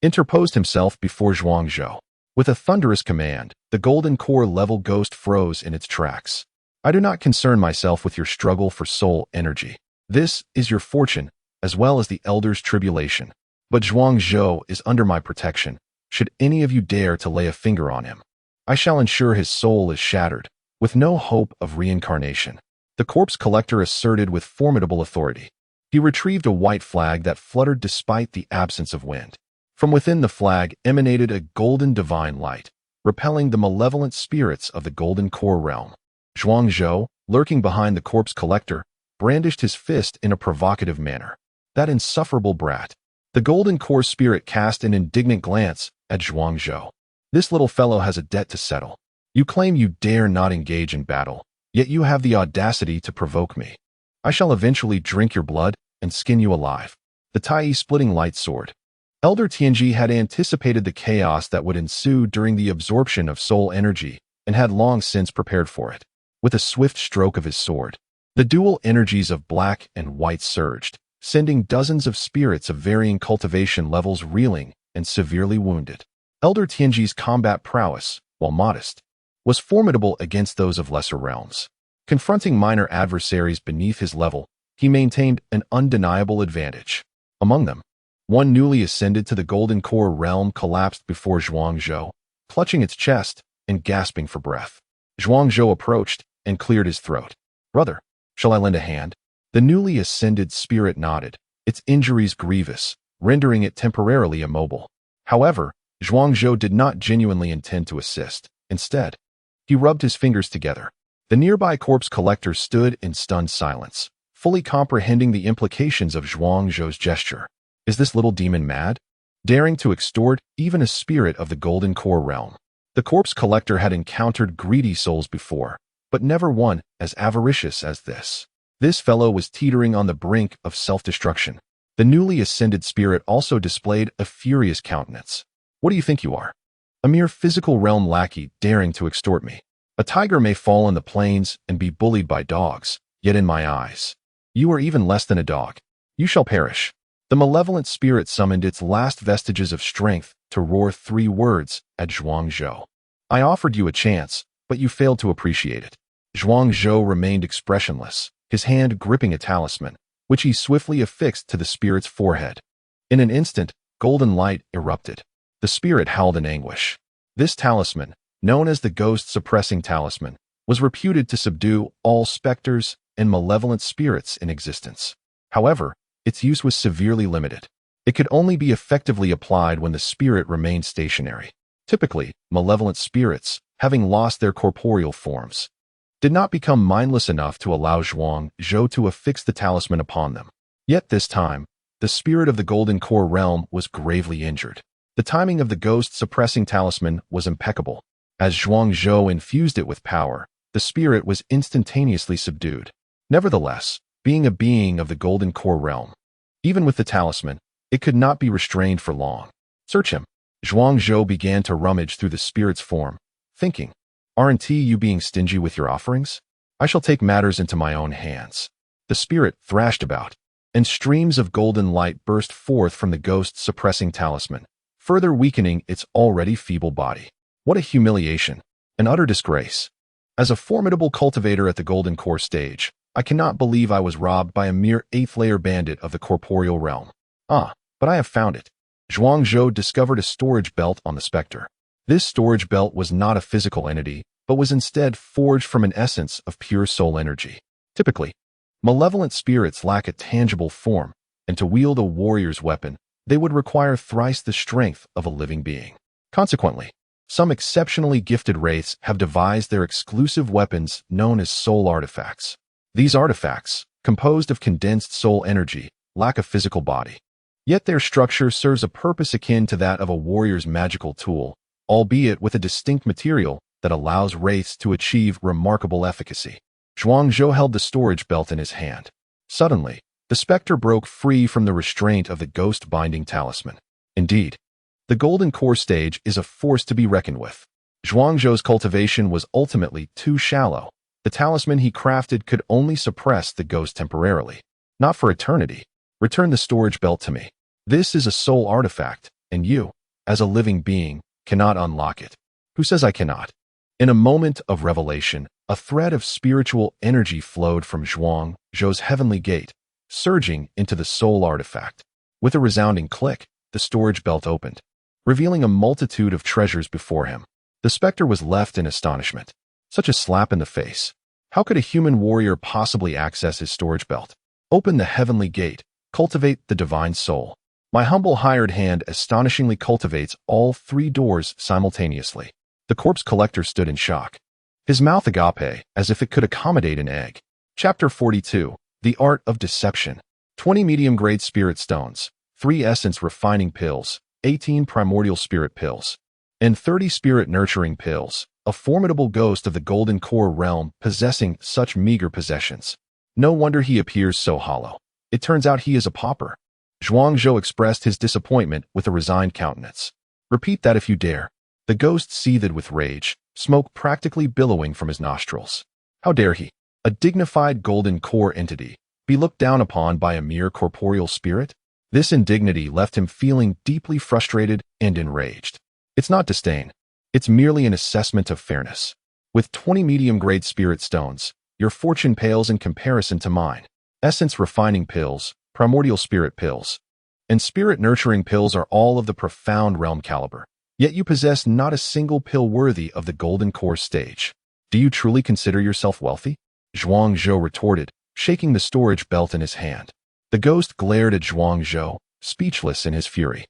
Speaker 1: interposed himself before Zhuangzhou. With a thunderous command, the golden core level ghost froze in its tracks. I do not concern myself with your struggle for soul energy. This is your fortune, as well as the Elder's tribulation. But Zhuangzhou is under my protection. Should any of you dare to lay a finger on him, I shall ensure his soul is shattered, with no hope of reincarnation. The corpse collector asserted with formidable authority. He retrieved a white flag that fluttered despite the absence of wind. From within the flag emanated a golden divine light, repelling the malevolent spirits of the golden core realm. Zhuangzhou, lurking behind the corpse collector, brandished his fist in a provocative manner. That insufferable brat. The golden core spirit cast an indignant glance at Zhuangzhou. This little fellow has a debt to settle. You claim you dare not engage in battle, yet you have the audacity to provoke me. I shall eventually drink your blood and skin you alive. The Tai-splitting light sword. Elder Tianji had anticipated the chaos that would ensue during the absorption of soul energy and had long since prepared for it. With a swift stroke of his sword, the dual energies of black and white surged, sending dozens of spirits of varying cultivation levels reeling and severely wounded. Elder Tianji's combat prowess, while modest, was formidable against those of lesser realms. Confronting minor adversaries beneath his level, he maintained an undeniable advantage. Among them, one newly ascended to the golden core realm collapsed before Zhuangzhou, clutching its chest and gasping for breath. Zhuangzhou approached and cleared his throat. Brother, shall I lend a hand? The newly ascended spirit nodded, its injuries grievous, rendering it temporarily immobile. However, Zhuangzhou did not genuinely intend to assist. Instead, he rubbed his fingers together. The nearby corpse collector stood in stunned silence, fully comprehending the implications of Zhuangzhou's gesture. Is this little demon mad? Daring to extort even a spirit of the golden core realm. The corpse collector had encountered greedy souls before, but never one as avaricious as this. This fellow was teetering on the brink of self-destruction. The newly ascended spirit also displayed a furious countenance. What do you think you are? A mere physical realm lackey daring to extort me. A tiger may fall on the plains and be bullied by dogs, yet in my eyes, you are even less than a dog. You shall perish. The malevolent spirit summoned its last vestiges of strength to roar 3 words at Zhuangzhou. I offered you a chance, but you failed to appreciate it. Zhuangzhou remained expressionless, his hand gripping a talisman, which he swiftly affixed to the spirit's forehead. In an instant, golden light erupted. The spirit howled in anguish. This talisman, known as the ghost-suppressing talisman, was reputed to subdue all specters and malevolent spirits in existence. However, its use was severely limited. It could only be effectively applied when the spirit remained stationary. Typically, malevolent spirits, having lost their corporeal forms, did not become mindless enough to allow Zhuangzhou to affix the talisman upon them. Yet this time, the spirit of the golden core realm was gravely injured. The timing of the ghost-suppressing talisman was impeccable. As Zhuangzhou infused it with power, the spirit was instantaneously subdued. Nevertheless, being a being of the golden core realm, even with the talisman, it could not be restrained for long. Search him. Zhuangzhou began to rummage through the spirit's form, thinking, aren't you being stingy with your offerings? I shall take matters into my own hands. The spirit thrashed about, and streams of golden light burst forth from the ghost-suppressing talisman, further weakening its already feeble body. What a humiliation, an utter disgrace. As a formidable cultivator at the golden core stage, I cannot believe I was robbed by a mere 8th-layer bandit of the corporeal realm. Ah, but I have found it. Zhuangzhou discovered a storage belt on the specter. This storage belt was not a physical entity, but was instead forged from an essence of pure soul energy. Typically, malevolent spirits lack a tangible form, and to wield a warrior's weapon, they would require thrice the strength of a living being. Consequently, Some exceptionally gifted wraiths have devised their exclusive weapons known as soul artifacts. These artifacts, composed of condensed soul energy, lack a physical body. Yet their structure serves a purpose akin to that of a warrior's magical tool, albeit with a distinct material that allows wraiths to achieve remarkable efficacy. Zhuangzhou held the storage belt in his hand. Suddenly, the specter broke free from the restraint of the ghost-binding talisman. Indeed, the golden core stage is a force to be reckoned with. Zhuangzhou's cultivation was ultimately too shallow. The talisman he crafted could only suppress the ghost temporarily, not for eternity. Return the storage belt to me. This is a soul artifact, and you, as a living being, cannot unlock it. Who says I cannot? In a moment of revelation, a thread of spiritual energy flowed from Zhuangzhou's heavenly gate, surging into the soul artifact. With a resounding click, the storage belt opened, revealing a multitude of treasures before him. The specter was left in astonishment. Such a slap in the face. How could a human warrior possibly access his storage belt? Open the heavenly gate. Cultivate the divine soul. My humble hired hand astonishingly cultivates all 3 doors simultaneously. The corpse collector stood in shock, his mouth agape as if it could accommodate an egg. Chapter 42. The Art of Deception. 20 medium-grade spirit stones, 3 essence refining pills, 18 primordial spirit pills, and 30 spirit nurturing pills. A formidable ghost of the golden core realm possessing such meager possessions. No wonder he appears so hollow. It turns out he is a pauper. Zhuangzhou expressed his disappointment with a resigned countenance. Repeat that if you dare. The ghost seethed with rage, smoke practically billowing from his nostrils. How dare he, a dignified golden core entity, be looked down upon by a mere corporeal spirit? This indignity left him feeling deeply frustrated and enraged. It's not disdain. It's merely an assessment of fairness. With 20 medium-grade spirit stones, your fortune pales in comparison to mine. Essence refining pills, primordial spirit pills, and spirit nurturing pills are all of the profound realm caliber. Yet you possess not a single pill worthy of the golden core stage. Do you truly consider yourself wealthy? Zhuangzhou retorted, shaking the storage belt in his hand. The ghost glared at Zhuangzhou, speechless in his fury.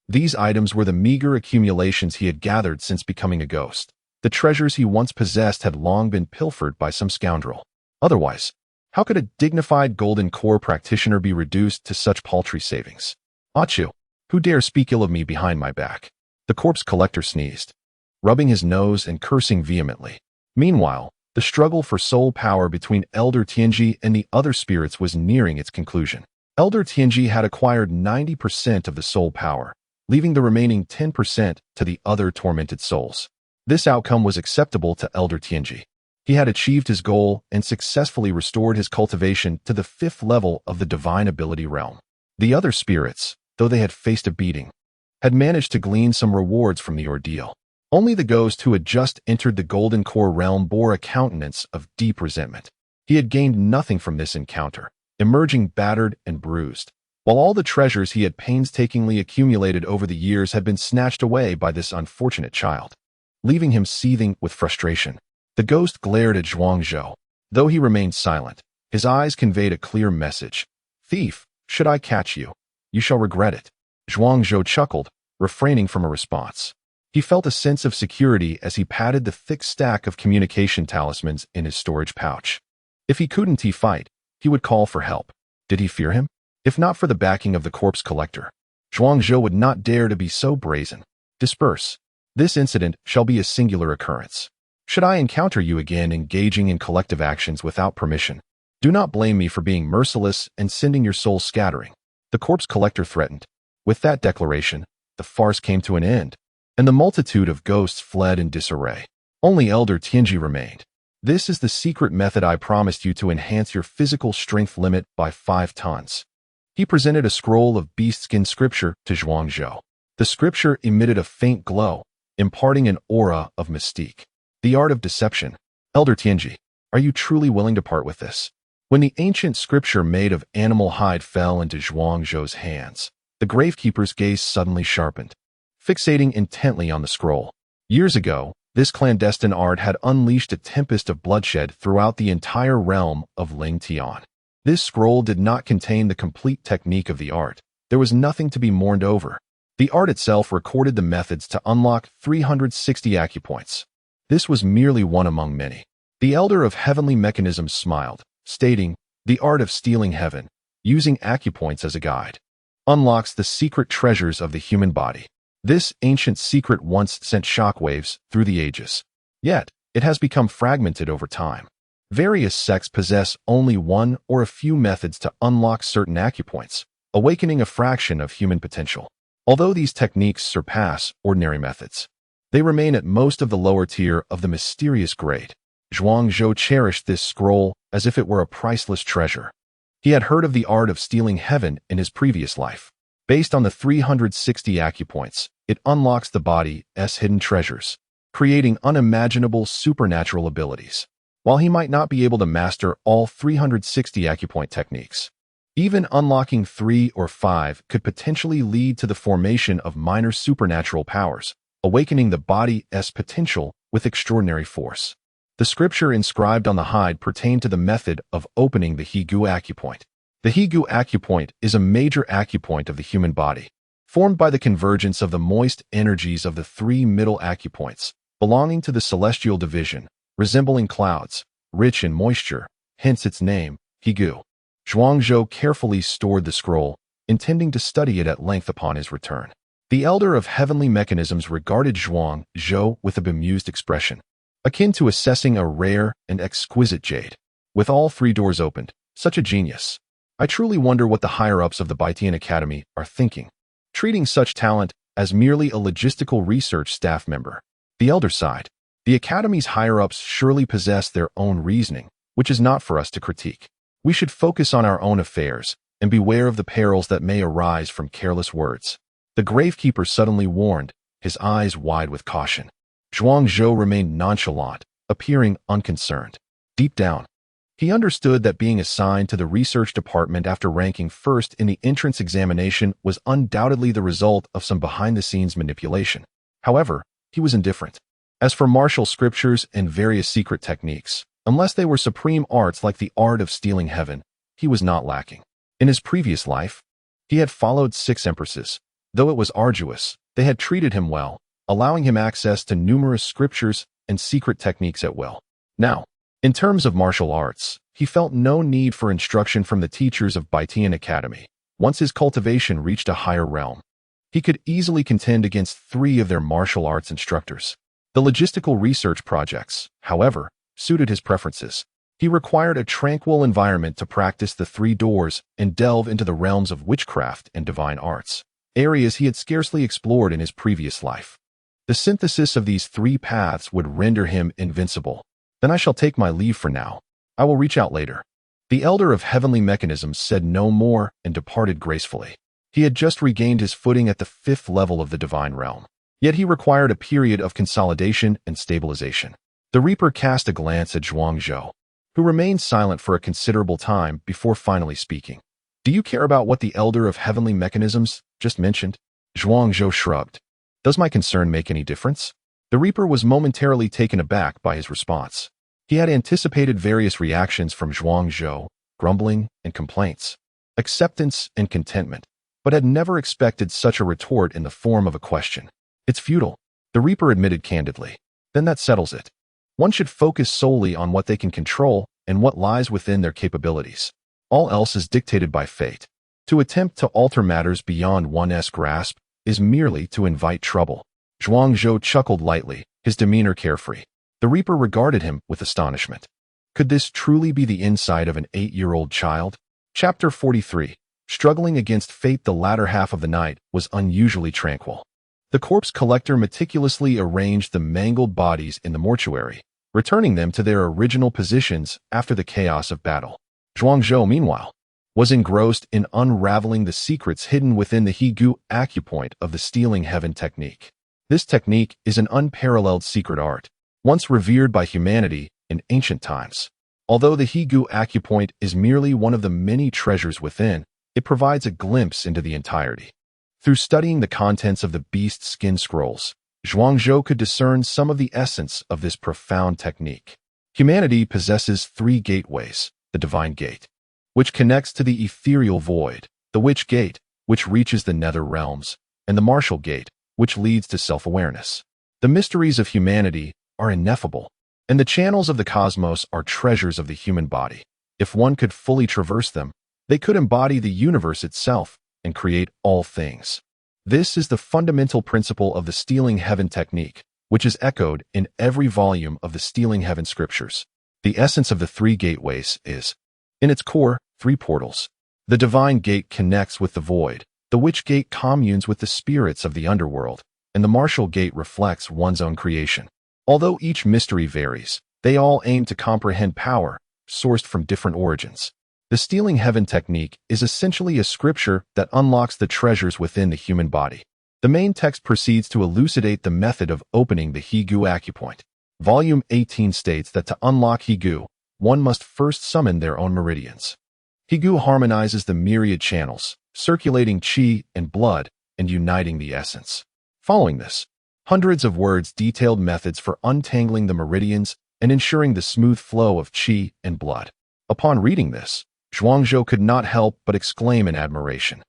Speaker 1: These items were the meager accumulations he had gathered since becoming a ghost. The treasures he once possessed had long been pilfered by some scoundrel. Otherwise, how could a dignified golden core practitioner be reduced to such paltry savings? Achu, who dare speak ill of me behind my back? The corpse collector sneezed, rubbing his nose and cursing vehemently. Meanwhile, the struggle for soul power between Elder Tianji and the other spirits was nearing its conclusion. Elder Tianji had acquired 90% of the soul power, leaving the remaining 10% to the other tormented souls. This outcome was acceptable to Elder Tianji. He had achieved his goal and successfully restored his cultivation to the 5th level of the divine ability realm. The other spirits, though they had faced a beating, had managed to glean some rewards from the ordeal. Only the ghost who had just entered the golden core realm bore a countenance of deep resentment. He had gained nothing from this encounter, emerging battered and bruised, while all the treasures he had painstakingly accumulated over the years had been snatched away by this unfortunate child. Leaving him seething with frustration, the ghost glared at Zhuangzhou. Though he remained silent, his eyes conveyed a clear message. Thief, should I catch you, you shall regret it. Zhuangzhou chuckled, refraining from a response. He felt a sense of security as he patted the thick stack of communication talismans in his storage pouch. If he couldn't fight, he would call for help. Did he fear him? If not for the backing of the corpse collector, Zhuangzhou would not dare to be so brazen. Disperse. This incident shall be a singular occurrence. Should I encounter you again engaging in collective actions without permission, do not blame me for being merciless and sending your soul scattering. The corpse collector threatened. With that declaration, the farce came to an end, and the multitude of ghosts fled in disarray. Only Elder Tianji remained. This is the secret method I promised you to enhance your physical strength limit by 5 tons. He presented a scroll of beast-skin scripture to Zhuangzhou. The scripture emitted a faint glow, imparting an aura of mystique. The art of deception. Elder Tianji, are you truly willing to part with this? When the ancient scripture made of animal hide fell into Zhuangzhou's hands, the gravekeeper's gaze suddenly sharpened, fixating intently on the scroll. Years ago, this clandestine art had unleashed a tempest of bloodshed throughout the entire realm of Ling Tian. This scroll did not contain the complete technique of the art. There was nothing to be mourned over. The art itself recorded the methods to unlock 360 acupoints. This was merely one among many. The Elder of Heavenly Mechanisms smiled, stating, "The art of stealing heaven, using acupoints as a guide, unlocks the secret treasures of the human body." This ancient secret once sent shockwaves through the ages. Yet, it has become fragmented over time. Various sects possess only one or a few methods to unlock certain acupoints, awakening a fraction of human potential. Although these techniques surpass ordinary methods, they remain at most of the lower tier of the mysterious grade. Zhuangzhou cherished this scroll as if it were a priceless treasure. He had heard of the art of stealing heaven in his previous life. Based on the 360 acupoints, it unlocks the body's hidden treasures, creating unimaginable supernatural abilities. While he might not be able to master all 360 acupoint techniques, even unlocking 3 or 5 could potentially lead to the formation of minor supernatural powers, awakening the body's potential with extraordinary force. The scripture inscribed on the hide pertained to the method of opening the Higu acupoint. The Higu acupoint is a major acupoint of the human body, formed by the convergence of the moist energies of the 3 middle acupoints, belonging to the celestial division, resembling clouds, rich in moisture, hence its name, Higu. Zhuangzhou carefully stored the scroll, intending to study it at length upon his return. The Elder of Heavenly Mechanisms regarded Zhuangzhou with a bemused expression, akin to assessing a rare and exquisite jade. With all 3 doors opened, such a genius. I truly wonder what the higher-ups of the Baitian Academy are thinking, treating such talent as merely a logistical research staff member. The Elder sighed. The Academy's higher-ups surely possess their own reasoning, which is not for us to critique. We should focus on our own affairs and beware of the perils that may arise from careless words. The Gravekeeper suddenly warned, his eyes wide with caution. Zhuangzhou remained nonchalant, appearing unconcerned. Deep down, he understood that being assigned to the research department after ranking first in the entrance examination was undoubtedly the result of some behind-the-scenes manipulation. However, he was indifferent. As for martial scriptures and various secret techniques, unless they were supreme arts like the art of stealing heaven, he was not lacking. In his previous life, he had followed 6 empresses. Though it was arduous, they had treated him well, allowing him access to numerous scriptures and secret techniques at will. Now, in terms of martial arts, he felt no need for instruction from the teachers of Baitian Academy. Once his cultivation reached a higher realm, he could easily contend against 3 of their martial arts instructors. The logistical research projects, however, suited his preferences. He required a tranquil environment to practice the 3 doors and delve into the realms of witchcraft and divine arts, areas he had scarcely explored in his previous life. The synthesis of these 3 paths would render him invincible. Then I shall take my leave for now. I will reach out later. The Elder of Heavenly Mechanisms said no more and departed gracefully. He had just regained his footing at the 5th level of the divine realm. Yet he required a period of consolidation and stabilization. The Reaper cast a glance at Zhuangzhou, who remained silent for a considerable time before finally speaking. "Do you care about what the Elder of Heavenly Mechanisms just mentioned?" Zhuangzhou shrugged. "Does my concern make any difference?" The Reaper was momentarily taken aback by his response. He had anticipated various reactions from Zhuangzhou, grumbling and complaints, acceptance and contentment, but had never expected such a retort in the form of a question. "It's futile," the Reaper admitted candidly. "Then that settles it. One should focus solely on what they can control and what lies within their capabilities. All else is dictated by fate. To attempt to alter matters beyond one's grasp is merely to invite trouble." Zhuangzhou chuckled lightly, his demeanor carefree. The Reaper regarded him with astonishment. Could this truly be the insight of an 8-year-old child? Chapter 43. Struggling against fate. The latter half of the night was unusually tranquil. The corpse collector meticulously arranged the mangled bodies in the mortuary, returning them to their original positions after the chaos of battle. Zhuangzhou, meanwhile, was engrossed in unraveling the secrets hidden within the Higu acupoint of the stealing heaven technique. This technique is an unparalleled secret art, once revered by humanity in ancient times. Although the Higu acupoint is merely one of the many treasures within, it provides a glimpse into the entirety. Through studying the contents of the beast skin scrolls, Zhuangzhou could discern some of the essence of this profound technique. Humanity possesses 3 gateways: the Divine Gate, which connects to the ethereal void; the Witch Gate, which reaches the nether realms; and the martial gate, which leads to self-awareness. The mysteries of humanity are ineffable, and the channels of the cosmos are treasures of the human body. If one could fully traverse them, they could embody the universe itself and create all things. This is the fundamental principle of the Stealing Heaven technique, which is echoed in every volume of the Stealing Heaven scriptures. The essence of the three gateways is, in its core, three portals. The divine gate connects with the void, the witch gate communes with the spirits of the underworld, and the martial gate reflects one's own creation. Although each mystery varies, they all aim to comprehend power, sourced from different origins. The Stealing Heaven technique is essentially a scripture that unlocks the treasures within the human body. The main text proceeds to elucidate the method of opening the Higu acupoint. Volume 18 states that to unlock Higu, one must first summon their own meridians. Higu harmonizes the myriad channels, circulating qi and blood and uniting the essence. Following this, hundreds of words detailed methods for untangling the meridians and ensuring the smooth flow of qi and blood. Upon reading this, Zhuangzhou could not help but exclaim in admiration.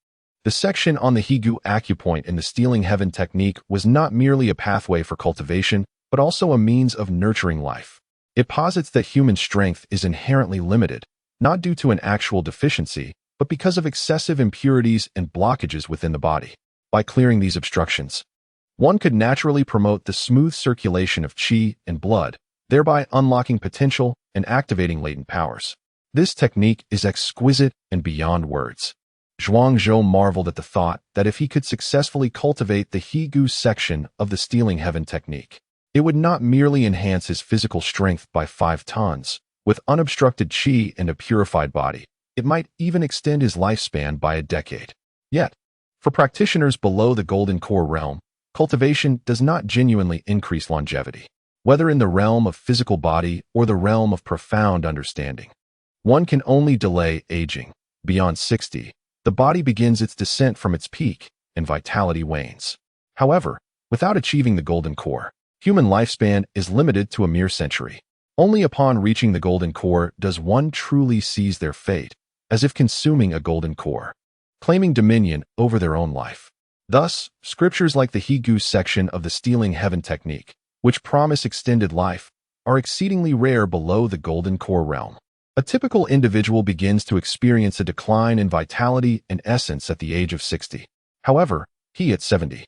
Speaker 1: The section on the Higu acupoint in the Stealing Heaven technique was not merely a pathway for cultivation, but also a means of nurturing life. It posits that human strength is inherently limited, not due to an actual deficiency, but because of excessive impurities and blockages within the body. By clearing these obstructions, one could naturally promote the smooth circulation of qi and blood, thereby unlocking potential and activating latent powers. This technique is exquisite and beyond words. Zhuangzhou marveled at the thought that if he could successfully cultivate the Higu section of the Stealing Heaven technique, it would not merely enhance his physical strength by 5 tons. With unobstructed qi and a purified body, it might even extend his lifespan by a decade. Yet, for practitioners below the Golden Core realm, cultivation does not genuinely increase longevity, whether in the realm of physical body or the realm of profound understanding. One can only delay aging. Beyond 60, the body begins its descent from its peak, and vitality wanes. However, without achieving the Golden Core, human lifespan is limited to a mere century. Only upon reaching the Golden Core does one truly seize their fate, as if consuming a Golden Core, claiming dominion over their own life. Thus, scriptures like the Higu section of the Stealing Heaven technique, which promise extended life, are exceedingly rare below the Golden Core realm. A typical individual begins to experience a decline in vitality and essence at the age of 60. However, he at 70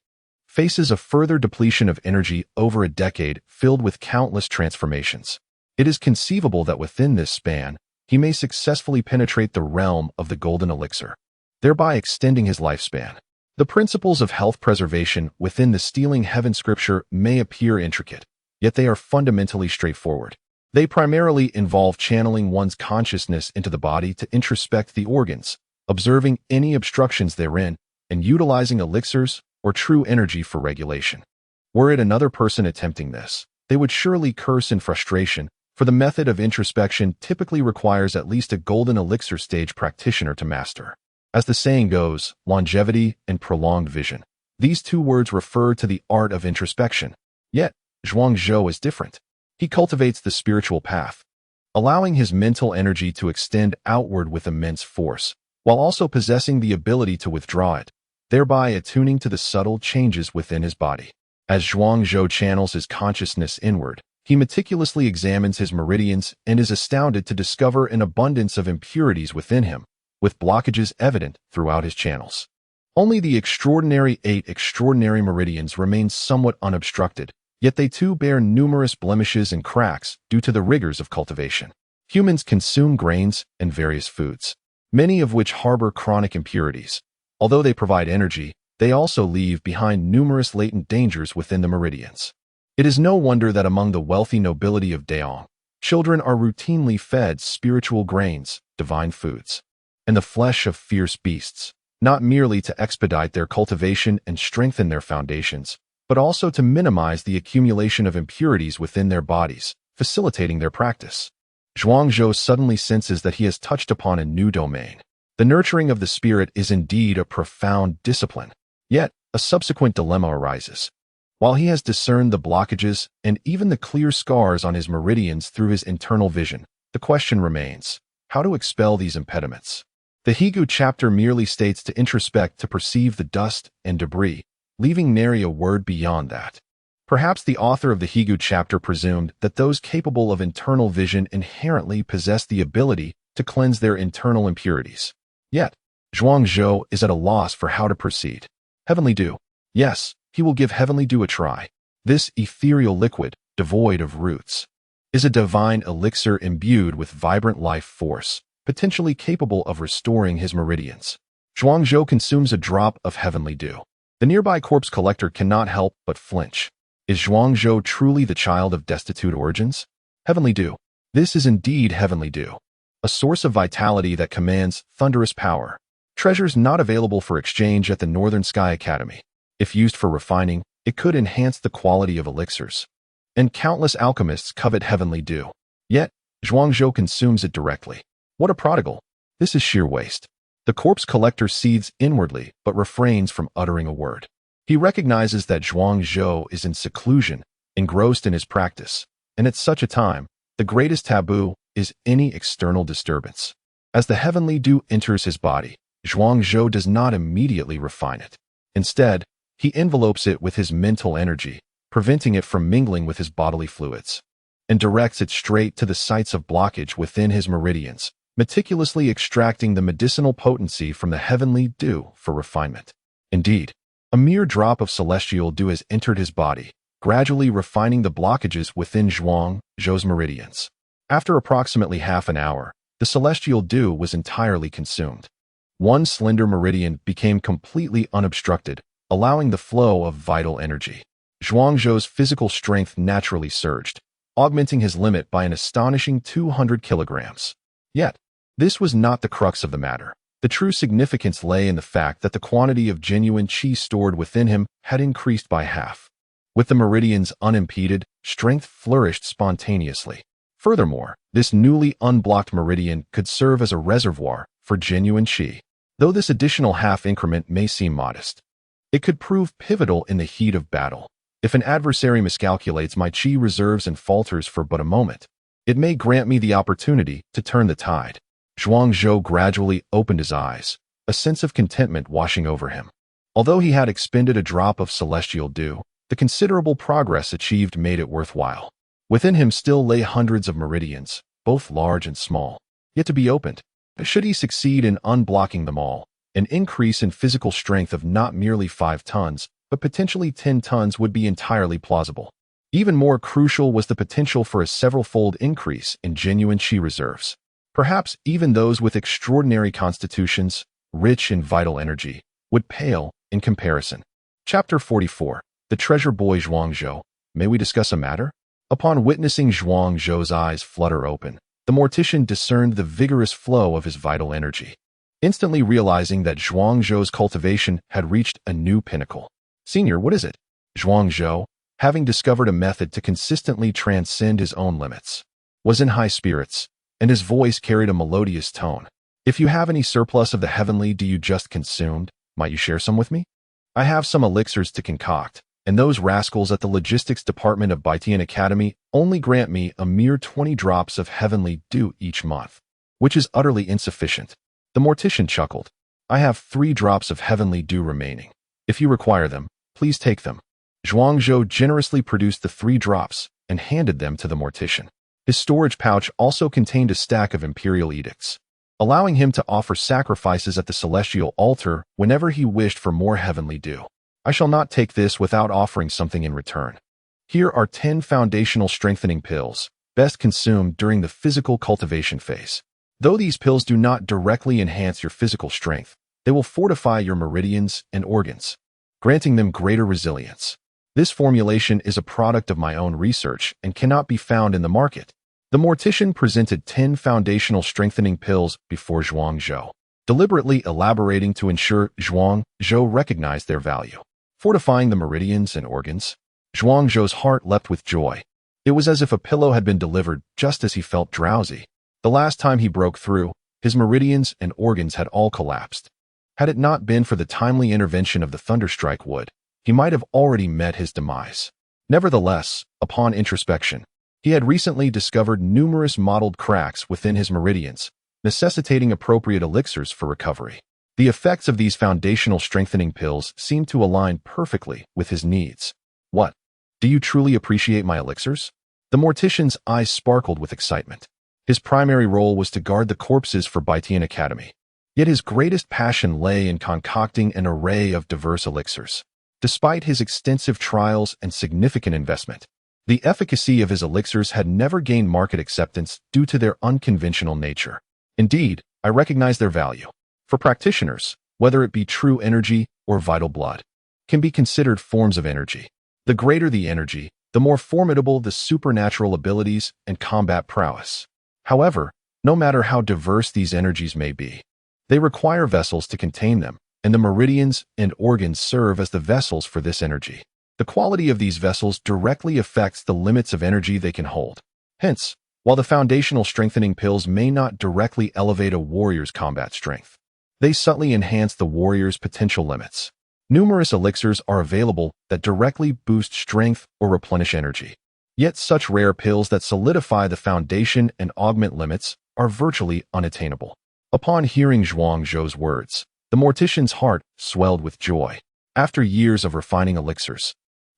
Speaker 1: faces a further depletion of energy over a decade filled with countless transformations. It is conceivable that within this span, he may successfully penetrate the realm of the Golden Elixir, thereby extending his lifespan. The principles of health preservation within the Stealing Heaven scripture may appear intricate, yet they are fundamentally straightforward. They primarily involve channeling one's consciousness into the body to introspect the organs, observing any obstructions therein, and utilizing elixirs or true energy for regulation. Were it another person attempting this, they would surely curse in frustration, for the method of introspection typically requires at least a Golden Elixir stage practitioner to master. As the saying goes, longevity and prolonged vision. These two words refer to the art of introspection. Yet, Zhuangzhou is different. He cultivates the spiritual path, allowing his mental energy to extend outward with immense force, while also possessing the ability to withdraw it, thereby attuning to the subtle changes within his body. As Zhuangzhou channels his consciousness inward, he meticulously examines his meridians and is astounded to discover an abundance of impurities within him, with blockages evident throughout his channels. Only the extraordinary 8 extraordinary meridians remain somewhat unobstructed, yet they too bear numerous blemishes and cracks due to the rigors of cultivation. Humans consume grains and various foods, many of which harbor chronic impurities. Although they provide energy, they also leave behind numerous latent dangers within the meridians. It is no wonder that among the wealthy nobility of Daong, children are routinely fed spiritual grains, divine foods, and the flesh of fierce beasts, not merely to expedite their cultivation and strengthen their foundations, but also to minimize the accumulation of impurities within their bodies, facilitating their practice. Zhuangzhou suddenly senses that he has touched upon a new domain. The nurturing of the spirit is indeed a profound discipline. Yet, a subsequent dilemma arises. While he has discerned the blockages and even the clear scars on his meridians through his internal vision, the question remains, how to expel these impediments? The Higu chapter merely states to introspect to perceive the dust and debris, leaving nary a word beyond that. Perhaps the author of the Higu chapter presumed that those capable of internal vision inherently possess the ability to cleanse their internal impurities. Yet, Zhuangzhou is at a loss for how to proceed. Heavenly Dew. Yes, he will give Heavenly Dew a try. This ethereal liquid, devoid of roots, is a divine elixir imbued with vibrant life force, potentially capable of restoring his meridians. Zhuangzhou consumes a drop of Heavenly Dew. The nearby corpse collector cannot help but flinch. Is Zhuangzhou truly the child of destitute origins? Heavenly Dew. This is indeed Heavenly Dew, a source of vitality that commands thunderous power. Treasures not available for exchange at the Northern Sky Academy. If used for refining, it could enhance the quality of elixirs. And countless alchemists covet Heavenly Dew. Yet, Zhuangzhou consumes it directly. What a prodigal! This is sheer waste. The corpse collector seethes inwardly but refrains from uttering a word. He recognizes that Zhuangzhou is in seclusion, engrossed in his practice, and at such a time, the greatest taboo is any external disturbance. As the Heavenly Dew enters his body, Zhuangzhou does not immediately refine it. Instead, he envelopes it with his mental energy, preventing it from mingling with his bodily fluids, and directs it straight to the sites of blockage within his meridians, meticulously extracting the medicinal potency from the Heavenly Dew for refinement. Indeed, a mere drop of celestial dew has entered his body, gradually refining the blockages within Zhuangzhou's meridians. After approximately half an hour, the celestial dew was entirely consumed. One slender meridian became completely unobstructed, allowing the flow of vital energy. Zhuangzhou's physical strength naturally surged, augmenting his limit by an astonishing 200 kilograms. Yet, this was not the crux of the matter. The true significance lay in the fact that the quantity of genuine qi stored within him had increased by half. With the meridians unimpeded, strength flourished spontaneously. Furthermore, this newly unblocked meridian could serve as a reservoir for genuine qi. Though this additional half increment may seem modest, it could prove pivotal in the heat of battle. If an adversary miscalculates my qi reserves and falters for but a moment, it may grant me the opportunity to turn the tide. Zhuangzhou gradually opened his eyes, a sense of contentment washing over him. Although he had expended a drop of celestial dew, the considerable progress achieved made it worthwhile. Within him still lay hundreds of meridians, both large and small, yet to be opened. Should he succeed in unblocking them all, an increase in physical strength of not merely 5 tons, but potentially 10 tons would be entirely plausible. Even more crucial was the potential for a several-fold increase in genuine qi reserves. Perhaps even those with extraordinary constitutions, rich in vital energy, would pale in comparison. Chapter 44. The Treasure Boy Zhuangzhou. May we discuss a matter? Upon witnessing Zhuangzhou's eyes flutter open, the mortician discerned the vigorous flow of his vital energy, instantly realizing that Zhuangzhou's cultivation had reached a new pinnacle. Senior, what is it? Zhuangzhou, having discovered a method to consistently transcend his own limits, was in high spirits, and his voice carried a melodious tone. If you have any surplus of the Heavenly Dew you just consumed, might you share some with me? I have some elixirs to concoct, and those rascals at the logistics department of Baitian Academy only grant me a mere 20 drops of Heavenly Dew each month, which is utterly insufficient. The mortician chuckled. I have 3 drops of Heavenly Dew remaining. If you require them, please take them. Zhuangzhou generously produced the 3 drops and handed them to the mortician. His storage pouch also contained a stack of imperial edicts, allowing him to offer sacrifices at the celestial altar whenever he wished for more Heavenly Dew. I shall not take this without offering something in return. Here are 10 foundational strengthening pills, best consumed during the physical cultivation phase. Though these pills do not directly enhance your physical strength, they will fortify your meridians and organs, granting them greater resilience. This formulation is a product of my own research and cannot be found in the market. The mortician presented 10 foundational strengthening pills before Zhuangzhou, deliberately elaborating to ensure Zhuangzhou recognized their value. Fortifying the meridians and organs, Zhuangzhou's heart leapt with joy. It was as if a pillow had been delivered just as he felt drowsy. The last time he broke through, his meridians and organs had all collapsed. Had it not been for the timely intervention of the thunderstrike wood, he might have already met his demise. Nevertheless, upon introspection, he had recently discovered numerous mottled cracks within his meridians, necessitating appropriate elixirs for recovery. The effects of these foundational strengthening pills seemed to align perfectly with his needs. What? Do you truly appreciate my elixirs? The mortician's eyes sparkled with excitement. His primary role was to guard the corpses for Baitian Academy. Yet his greatest passion lay in concocting an array of diverse elixirs. Despite his extensive trials and significant investment, the efficacy of his elixirs had never gained market acceptance due to their unconventional nature. Indeed, I recognize their value. For practitioners, whether it be true energy or vital blood, can be considered forms of energy. The greater the energy, the more formidable the supernatural abilities and combat prowess. However, no matter how diverse these energies may be, they require vessels to contain them, and the meridians and organs serve as the vessels for this energy. The quality of these vessels directly affects the limits of energy they can hold. Hence, while the foundational strengthening pills may not directly elevate a warrior's combat strength, they subtly enhance the warrior's potential limits. Numerous elixirs are available that directly boost strength or replenish energy. Yet such rare pills that solidify the foundation and augment limits are virtually unattainable. Upon hearing Zhuang Zhou's words, the mortician's heart swelled with joy. After years of refining elixirs,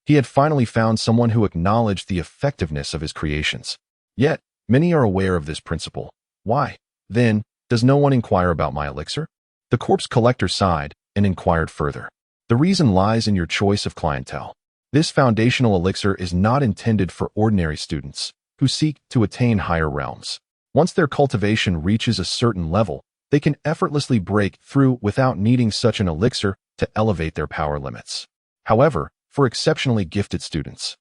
Speaker 1: he had finally found someone who acknowledged the effectiveness of his creations. Yet, many are aware of this principle. Why, then, does no one inquire about my elixir? The corpse collector sighed and inquired further. The reason lies in your choice of clientele. This foundational elixir is not intended for ordinary students who seek to attain higher realms. Once their cultivation reaches a certain level, they can effortlessly break through without needing such an elixir to elevate their power limits. However, for exceptionally gifted students,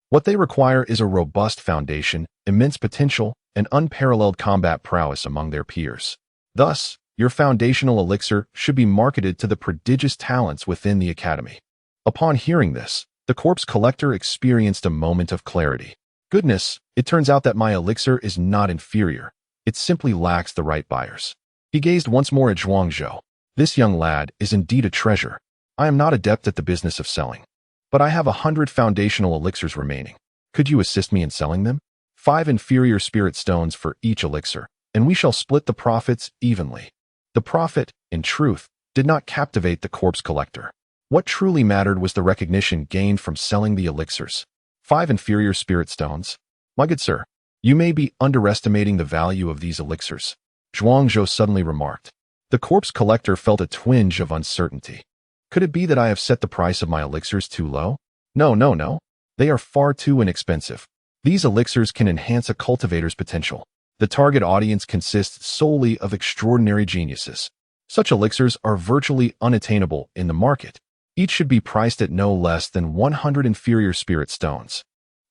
Speaker 1: what they require is a robust foundation, immense potential, and unparalleled combat prowess among their peers. Thus, your foundational elixir should be marketed to the prodigious talents within the academy. Upon hearing this, the corpse collector experienced a moment of clarity. Goodness, it turns out that my elixir is not inferior. It simply lacks the right buyers. He gazed once more at Zhuang Zhou. This young lad is indeed a treasure. I am not adept at the business of selling, but I have 100 foundational elixirs remaining. Could you assist me in selling them? 5 inferior spirit stones for each elixir, and we shall split the profits evenly. The profit, in truth, did not captivate the corpse collector. What truly mattered was the recognition gained from selling the elixirs. 5 inferior spirit stones? My good sir, you may be underestimating the value of these elixirs, Zhuang Zhou suddenly remarked. The corpse collector felt a twinge of uncertainty. Could it be that I have set the price of my elixirs too low? No. They are far too inexpensive. These elixirs can enhance a cultivator's potential. The target audience consists solely of extraordinary geniuses. Such elixirs are virtually unattainable in the market. Each should be priced at no less than 100 inferior spirit stones.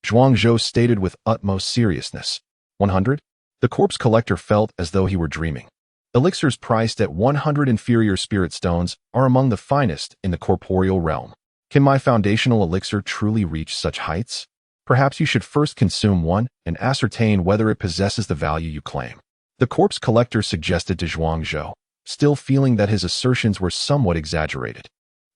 Speaker 1: Zhuang Zhou stated with utmost seriousness. 100? The corpse collector felt as though he were dreaming. Elixirs priced at 100 inferior spirit stones are among the finest in the corporeal realm. Can my foundational elixir truly reach such heights? Perhaps you should first consume one and ascertain whether it possesses the value you claim. The corpse collector suggested to Zhuang Zhou, still feeling that his assertions were somewhat exaggerated.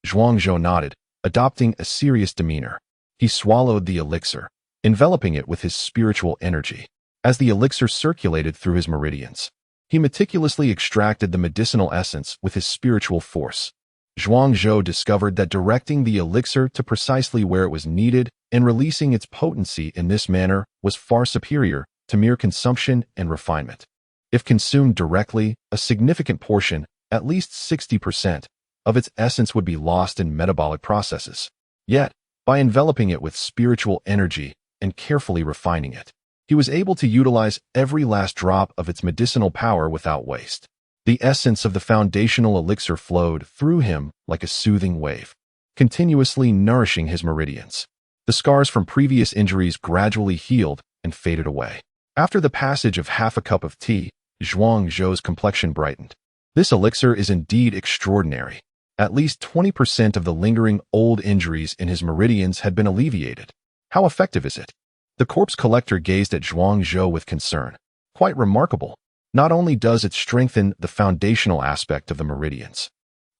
Speaker 1: Zhuang Zhou nodded, adopting a serious demeanor. He swallowed the elixir, enveloping it with his spiritual energy. As the elixir circulated through his meridians, he meticulously extracted the medicinal essence with his spiritual force. Zhuang Zhou discovered that directing the elixir to precisely where it was needed and releasing its potency in this manner was far superior to mere consumption and refinement. If consumed directly, a significant portion, at least 60%, of its essence would be lost in metabolic processes. Yet, by enveloping it with spiritual energy and carefully refining it, he was able to utilize every last drop of its medicinal power without waste. The essence of the foundational elixir flowed through him like a soothing wave, continuously nourishing his meridians. The scars from previous injuries gradually healed and faded away. After the passage of half a cup of tea, Zhuang Zhou's complexion brightened. This elixir is indeed extraordinary. At least 20% of the lingering old injuries in his meridians had been alleviated. How effective is it? The corpse collector gazed at Zhuang Zhou with concern. Quite remarkable. Not only does it strengthen the foundational aspect of the meridians,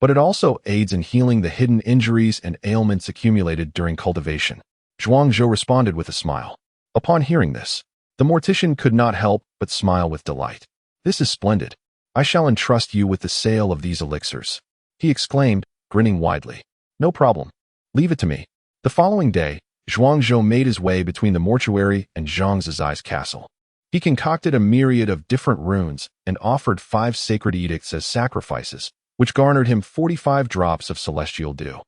Speaker 1: but it also aids in healing the hidden injuries and ailments accumulated during cultivation. Zhuang Zhou responded with a smile. Upon hearing this, the mortician could not help but smile with delight. This is splendid. I shall entrust you with the sale of these elixirs," he exclaimed, grinning widely. "No problem. Leave it to me." The following day, Zhuangzhou made his way between the mortuary and Zhang Zizai's castle. He concocted a myriad of different runes and offered 5 sacred edicts as sacrifices, which garnered him 45 drops of celestial dew.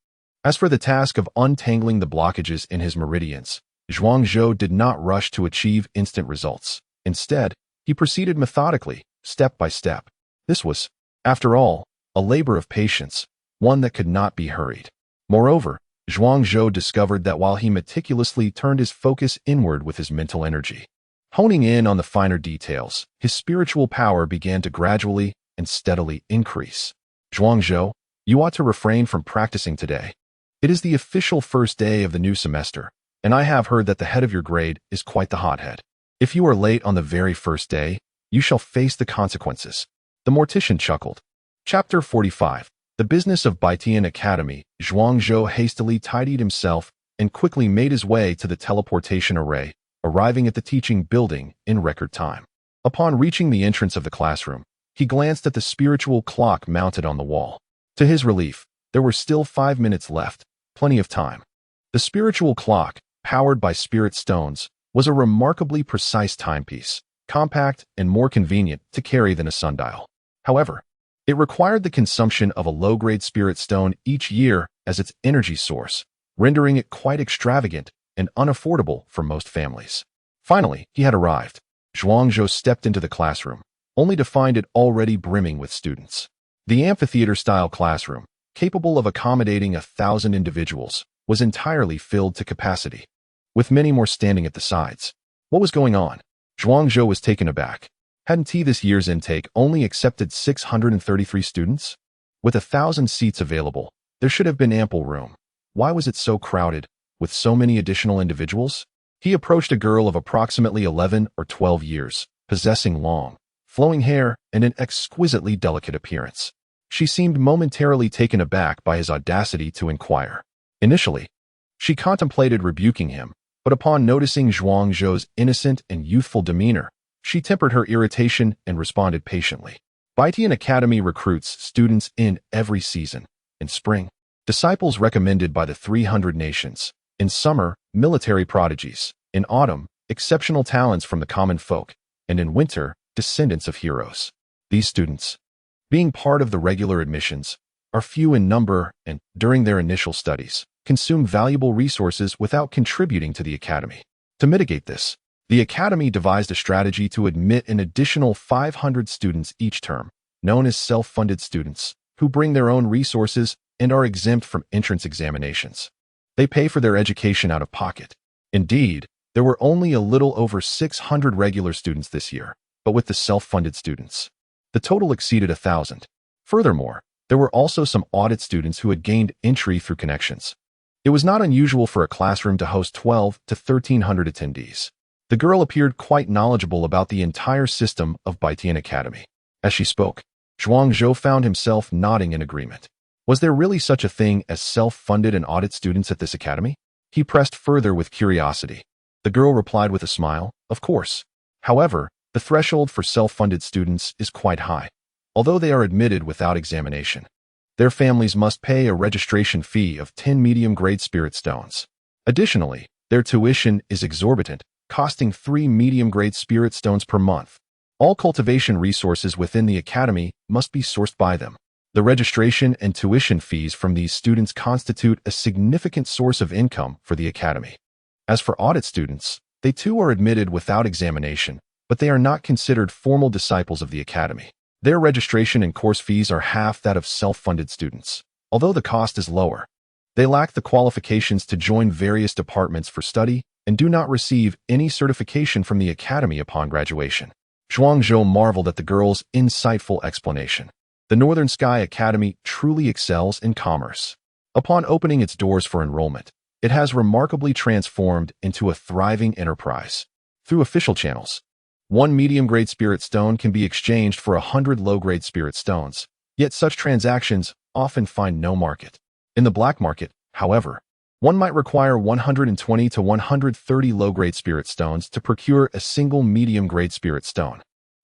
Speaker 1: As for the task of untangling the blockages in his meridians, Zhuangzhou did not rush to achieve instant results. Instead, he proceeded methodically, step by step. This was, after all, a labor of patience, one that could not be hurried. Moreover, Zhuangzhou discovered that while he meticulously turned his focus inward with his mental energy, honing in on the finer details, his spiritual power began to gradually and steadily increase. "Zhuangzhou, you ought to refrain from practicing today. It is the official first day of the new semester, and I have heard that the head of your grade is quite the hothead. If you are late on the very first day, you shall face the consequences." The mortician chuckled. Chapter 45. The Business of Baitian Academy. Zhuangzhou hastily tidied himself and quickly made his way to the teleportation array, arriving at the teaching building in record time. Upon reaching the entrance of the classroom, he glanced at the spiritual clock mounted on the wall. To his relief, there were still 5 minutes left, plenty of time. The spiritual clock, powered by spirit stones, was a remarkably precise timepiece, compact and more convenient to carry than a sundial. However, it required the consumption of a low-grade spirit stone each year as its energy source, rendering it quite extravagant and unaffordable for most families. Finally, he had arrived. Zhuangzhou stepped into the classroom, only to find it already brimming with students. The amphitheater-style classroom, capable of accommodating 1,000 individuals, was entirely filled to capacity, with many more standing at the sides. What was going on? Zhuangzhou was taken aback. Hadn't he this year's intake only accepted 633 students? With 1,000 seats available, there should have been ample room. Why was it so crowded, with so many additional individuals? He approached a girl of approximately 11 or 12 years, possessing long, flowing hair and an exquisitely delicate appearance. She seemed momentarily taken aback by his audacity to inquire. Initially, she contemplated rebuking him, but upon noticing Zhuangzhou's innocent and youthful demeanor, she tempered her irritation and responded patiently. Baitian Academy recruits students in every season. In spring, disciples recommended by the 300 nations. In summer, military prodigies. In autumn, exceptional talents from the common folk. And in winter, descendants of heroes. These students, being part of the regular admissions, are few in number and, during their initial studies, consume valuable resources without contributing to the academy. To mitigate this, the academy devised a strategy to admit an additional 500 students each term, known as self-funded students, who bring their own resources and are exempt from entrance examinations. They pay for their education out of pocket. Indeed, there were only a little over 600 regular students this year, but with the self-funded students, the total exceeded 1,000. Furthermore, there were also some audit students who had gained entry through connections. It was not unusual for a classroom to host 12 to 1,300 attendees. The girl appeared quite knowledgeable about the entire system of Baitian Academy. As she spoke, Zhuangzhou found himself nodding in agreement. Was there really such a thing as self-funded and audit students at this academy? He pressed further with curiosity. The girl replied with a smile, "Of course. However, the threshold for self-funded students is quite high, although they are admitted without examination. Their families must pay a registration fee of 10 medium-grade spirit stones. Additionally, their tuition is exorbitant, costing 3 medium-grade spirit stones per month. All cultivation resources within the academy must be sourced by them. The registration and tuition fees from these students constitute a significant source of income for the academy. As for audit students, they too are admitted without examination, but they are not considered formal disciples of the academy. Their registration and course fees are half that of self-funded students, although the cost is lower. They lack the qualifications to join various departments for study and do not receive any certification from the academy upon graduation." Zhuangzhou marveled at the girl's insightful explanation. The Northern Sky Academy truly excels in commerce. Upon opening its doors for enrollment, it has remarkably transformed into a thriving enterprise. Through official channels, 1 medium-grade spirit stone can be exchanged for 100 low-grade spirit stones, yet such transactions often find no market. In the black market, however, one might require 120 to 130 low-grade spirit stones to procure a single medium-grade spirit stone.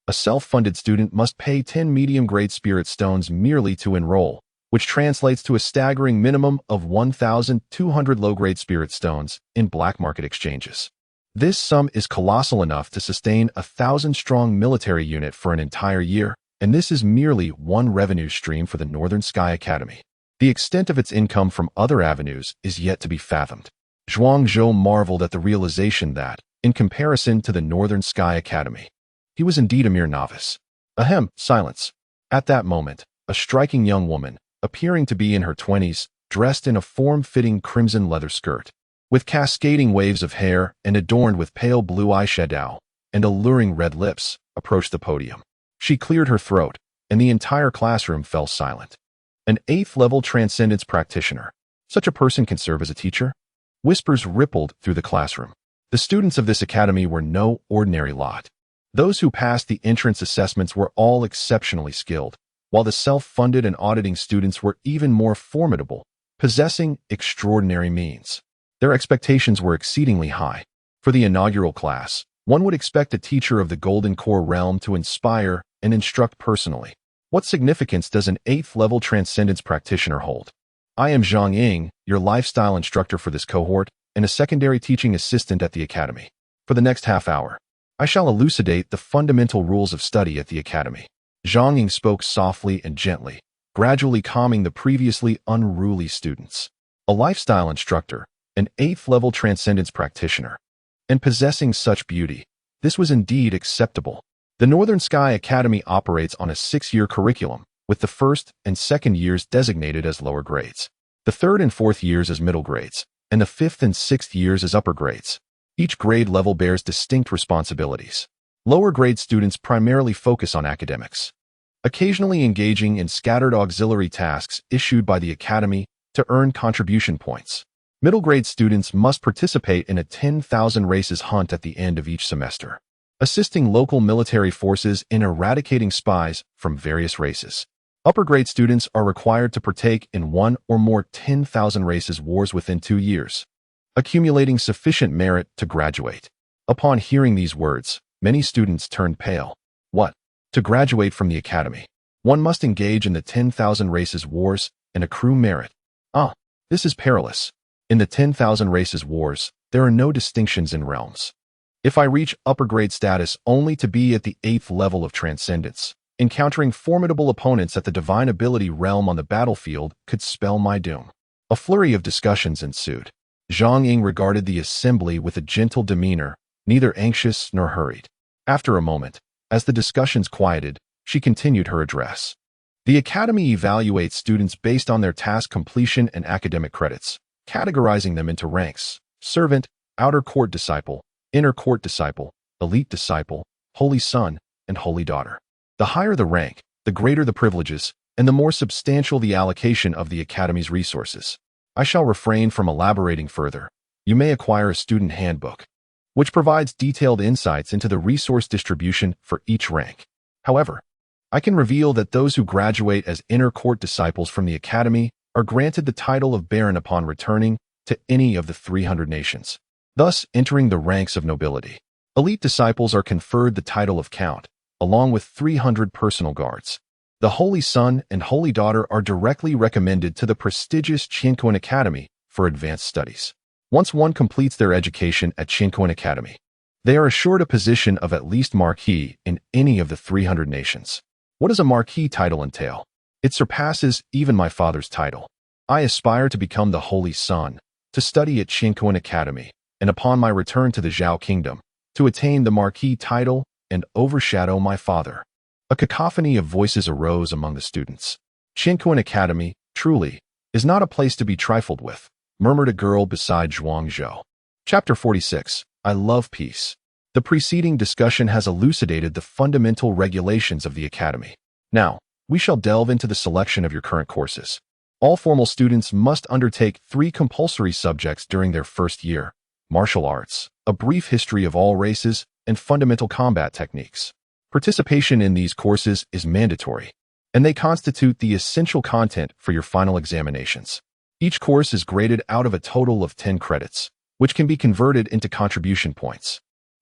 Speaker 1: A self-funded student must pay 10 medium-grade spirit stones merely to enroll, which translates to a staggering minimum of 1,200 low-grade spirit stones in black market exchanges. This sum is colossal enough to sustain a 1,000-strong military unit for an entire year, and this is merely one revenue stream for the Northern Sky Academy. The extent of its income from other avenues is yet to be fathomed. Zhuang Zhou marveled at the realization that, in comparison to the Northern Sky Academy, he was indeed a mere novice. Ahem, silence. At that moment, a striking young woman, appearing to be in her 20s, dressed in a form-fitting crimson leather skirt, with cascading waves of hair and adorned with pale blue eyeshadow and alluring red lips, approached the podium. She cleared her throat, and the entire classroom fell silent. An 8th-level transcendence practitioner. Such a person can serve as a teacher? Whispers rippled through the classroom. The students of this academy were no ordinary lot. Those who passed the entrance assessments were all exceptionally skilled, while the self-funded and auditing students were even more formidable, possessing extraordinary means. Their expectations were exceedingly high. For the inaugural class, one would expect a teacher of the Golden Core realm to inspire and instruct personally. What significance does an 8th-level transcendence practitioner hold? I am Zhang Ying, your lifestyle instructor for this cohort and a secondary teaching assistant at the academy. For the next half hour, I shall elucidate the fundamental rules of study at the academy. Zhang Ying spoke softly and gently, gradually calming the previously unruly students. A lifestyle instructor, an 8th-level transcendence practitioner, and possessing such beauty, this was indeed acceptable. The Northern Sky Academy operates on a 6-year curriculum, with the 1st and 2nd years designated as lower grades, the 3rd and 4th years as middle grades, and the 5th and 6th years as upper grades. Each grade level bears distinct responsibilities. Lower grade students primarily focus on academics, occasionally engaging in scattered auxiliary tasks issued by the academy to earn contribution points. Middle grade students must participate in a 10,000 races hunt at the end of each semester, assisting local military forces in eradicating spies from various races. Upper grade students are required to partake in one or more 10,000 races wars within 2 years, accumulating sufficient merit to graduate. Upon hearing these words, many students turned pale. What? To graduate from the academy, one must engage in the 10,000 races wars and accrue merit. Ah, this is perilous. In the 10,000 races wars, there are no distinctions in realms. If I reach upper grade status only to be at the 8th level of transcendence, encountering formidable opponents at the divine ability realm on the battlefield could spell my doom. A flurry of discussions ensued. Zhang Ying regarded the assembly with a gentle demeanor, neither anxious nor hurried. After a moment, as the discussions quieted, she continued her address. The academy evaluates students based on their task completion and academic credits, categorizing them into ranks: servant, outer court disciple, inner court disciple, elite disciple, holy son, and holy daughter. The higher the rank, the greater the privileges, and the more substantial the allocation of the academy's resources. I shall refrain from elaborating further. You may acquire a student handbook, which provides detailed insights into the resource distribution for each rank. However, I can reveal that those who graduate as inner court disciples from the academy are granted the title of Baron upon returning to any of the 300 nations, thus entering the ranks of nobility. Elite disciples are conferred the title of Count, along with 300 personal guards. The Holy Son and Holy Daughter are directly recommended to the prestigious Qianquan Academy for advanced studies. Once one completes their education at Qianquan Academy, they are assured a position of at least Marquis in any of the 300 nations. What does a Marquis title entail? It surpasses even my father's title. I aspire to become the Holy Son, to study at Qianquan Academy, and upon my return to the Zhao Kingdom, to attain the Marquis title and overshadow my father. A cacophony of voices arose among the students. Qianquan Academy, truly, is not a place to be trifled with, murmured a girl beside Zhuang Zhou. Chapter 46. I love peace. The preceding discussion has elucidated the fundamental regulations of the academy. Now, we shall delve into the selection of your current courses. All formal students must undertake 3 compulsory subjects during their first year: martial arts, a brief history of all races, and fundamental combat techniques. Participation in these courses is mandatory, and they constitute the essential content for your final examinations. Each course is graded out of a total of 10 credits, which can be converted into contribution points.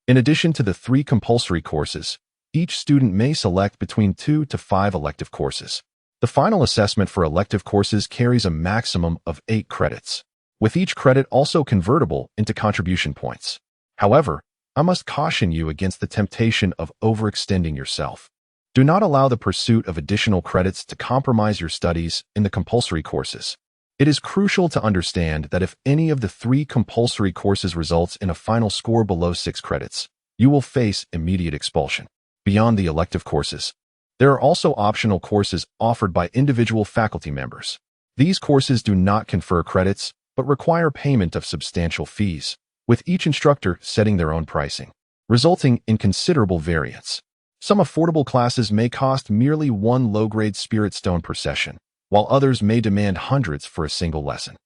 Speaker 1: In addition to the 3 compulsory courses, Each student may select between 2 to 5 elective courses. The final assessment for elective courses carries a maximum of 8 credits, with each credit also convertible into contribution points. However, I must caution you against the temptation of overextending yourself. Do not allow the pursuit of additional credits to compromise your studies in the compulsory courses. It is crucial to understand that if any of the 3 compulsory courses results in a final score below 6 credits, you will face immediate expulsion. Beyond the elective courses, there are also optional courses offered by individual faculty members. These courses do not confer credits, but require payment of substantial fees, with each instructor setting their own pricing, resulting in considerable variance. Some affordable classes may cost merely 1 low-grade spirit stone per session, while others may demand hundreds for a single lesson.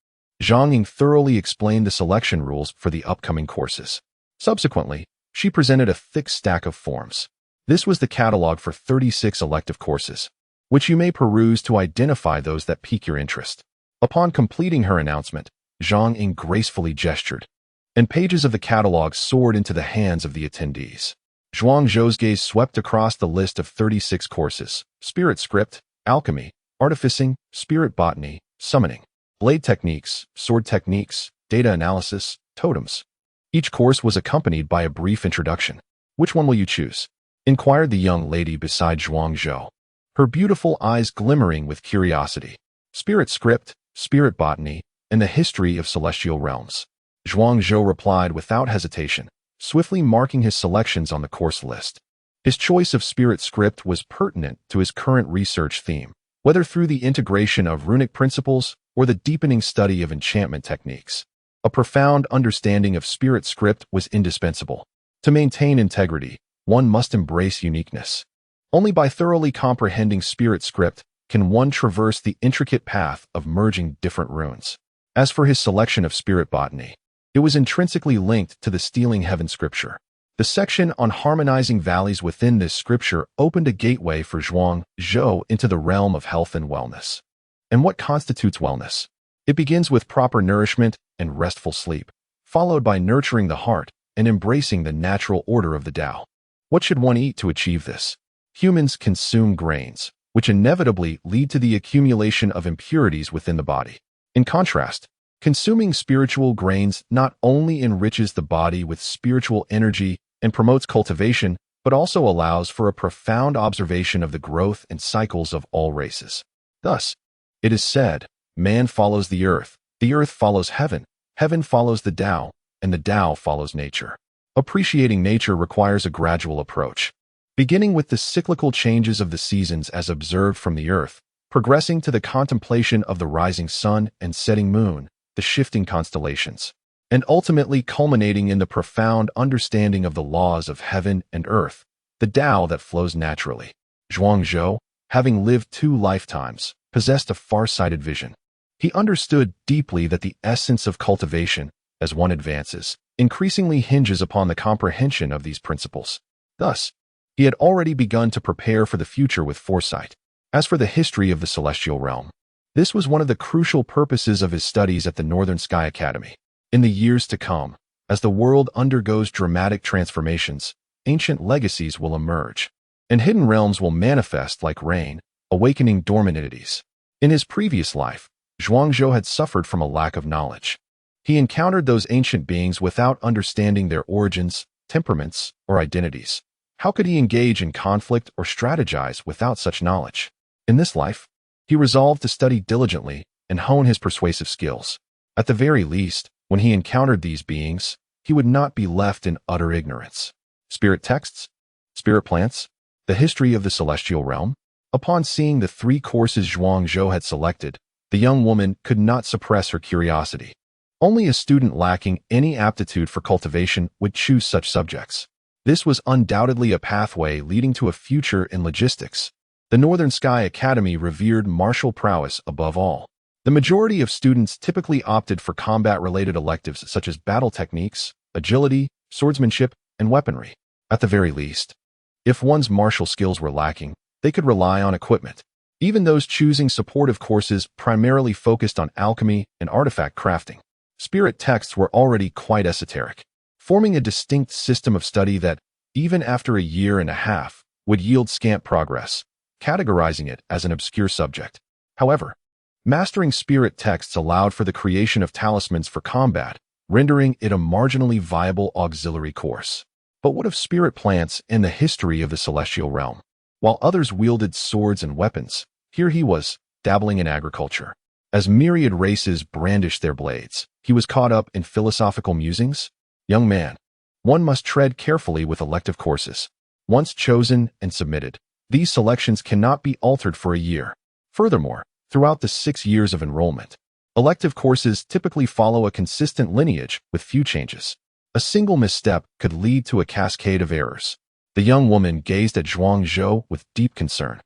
Speaker 1: Zhang Ying thoroughly explained the selection rules for the upcoming courses. Subsequently, she presented a thick stack of forms. This was the catalog for 36 elective courses, which you may peruse to identify those that pique your interest. Upon completing her announcement, Zhang Ying gracefully gestured, and pages of the catalog soared into the hands of the attendees. Zhuang Zhou's gaze swept across the list of 36 courses: spirit script, alchemy, artificing, spirit botany, summoning, blade techniques, sword techniques, data analysis, totems. Each course was accompanied by a brief introduction. "Which one will you choose?" inquired the young lady beside Zhuang Zhou, her beautiful eyes glimmering with curiosity. "Spirit script, spirit botany, and the history of celestial realms." Zhuang Zhou replied without hesitation, swiftly marking his selections on the course list. His choice of spirit script was pertinent to his current research theme, whether through the integration of runic principles or the deepening study of enchantment techniques. A profound understanding of spirit script was indispensable. To maintain integrity, one must embrace uniqueness. Only by thoroughly comprehending spirit script can one traverse the intricate path of merging different runes. As for his selection of spirit botany, it was intrinsically linked to the Stealing Heaven scripture. The section on harmonizing valleys within this scripture opened a gateway for Zhuang Zhou into the realm of health and wellness. And what constitutes wellness? It begins with proper nourishment and restful sleep, followed by nurturing the heart and embracing the natural order of the Tao. What should one eat to achieve this? Humans consume grains, which inevitably lead to the accumulation of impurities within the body. In contrast, consuming spiritual grains not only enriches the body with spiritual energy and promotes cultivation, but also allows for a profound observation of the growth and cycles of all races. Thus, it is said, man follows the earth follows heaven, heaven follows the Tao, and the Tao follows nature. Appreciating nature requires a gradual approach, beginning with the cyclical changes of the seasons as observed from the earth, progressing to the contemplation of the rising sun and setting moon, the shifting constellations, and ultimately culminating in the profound understanding of the laws of heaven and earth, the Tao that flows naturally. Zhuang Zhou, having lived 2 lifetimes, possessed a far-sighted vision. He understood deeply that the essence of cultivation, as one advances, increasingly hinges upon the comprehension of these principles. Thus, he had already begun to prepare for the future with foresight. As for the history of the celestial realm, this was one of the crucial purposes of his studies at the Northern Sky Academy. In the years to come, as the world undergoes dramatic transformations, ancient legacies will emerge, and hidden realms will manifest like rain, awakening dormant entities. In his previous life, Zhuang Zhou had suffered from a lack of knowledge. He encountered those ancient beings without understanding their origins, temperaments, or identities. How could he engage in conflict or strategize without such knowledge? In this life, he resolved to study diligently and hone his persuasive skills. At the very least, when he encountered these beings, he would not be left in utter ignorance. Spirit texts, spirit plants, the history of the celestial realm. Upon seeing the 3 courses Zhuang Zhou had selected, the young woman could not suppress her curiosity. Only a student lacking any aptitude for cultivation would choose such subjects. This was undoubtedly a pathway leading to a future in logistics. The Northern Sky Academy revered martial prowess above all. The majority of students typically opted for combat-related electives such as battle techniques, agility, swordsmanship, and weaponry. At the very least, if one's martial skills were lacking, they could rely on equipment. Even those choosing supportive courses primarily focused on alchemy and artifact crafting. Spirit texts were already quite esoteric, forming a distinct system of study that, even after a year and a half, would yield scant progress, categorizing it as an obscure subject. However, mastering spirit texts allowed for the creation of talismans for combat, rendering it a marginally viable auxiliary course. But what of spirit plants and the history of the celestial realm? While others wielded swords and weapons, here he was, dabbling in agriculture. As myriad races brandished their blades, he was caught up in philosophical musings. Young man, one must tread carefully with elective courses. Once chosen and submitted, these selections cannot be altered for a year. Furthermore, throughout the 6 years of enrollment, elective courses typically follow a consistent lineage with few changes. A single misstep could lead to a cascade of errors. The young woman gazed at Zhuang Zhou with deep concern.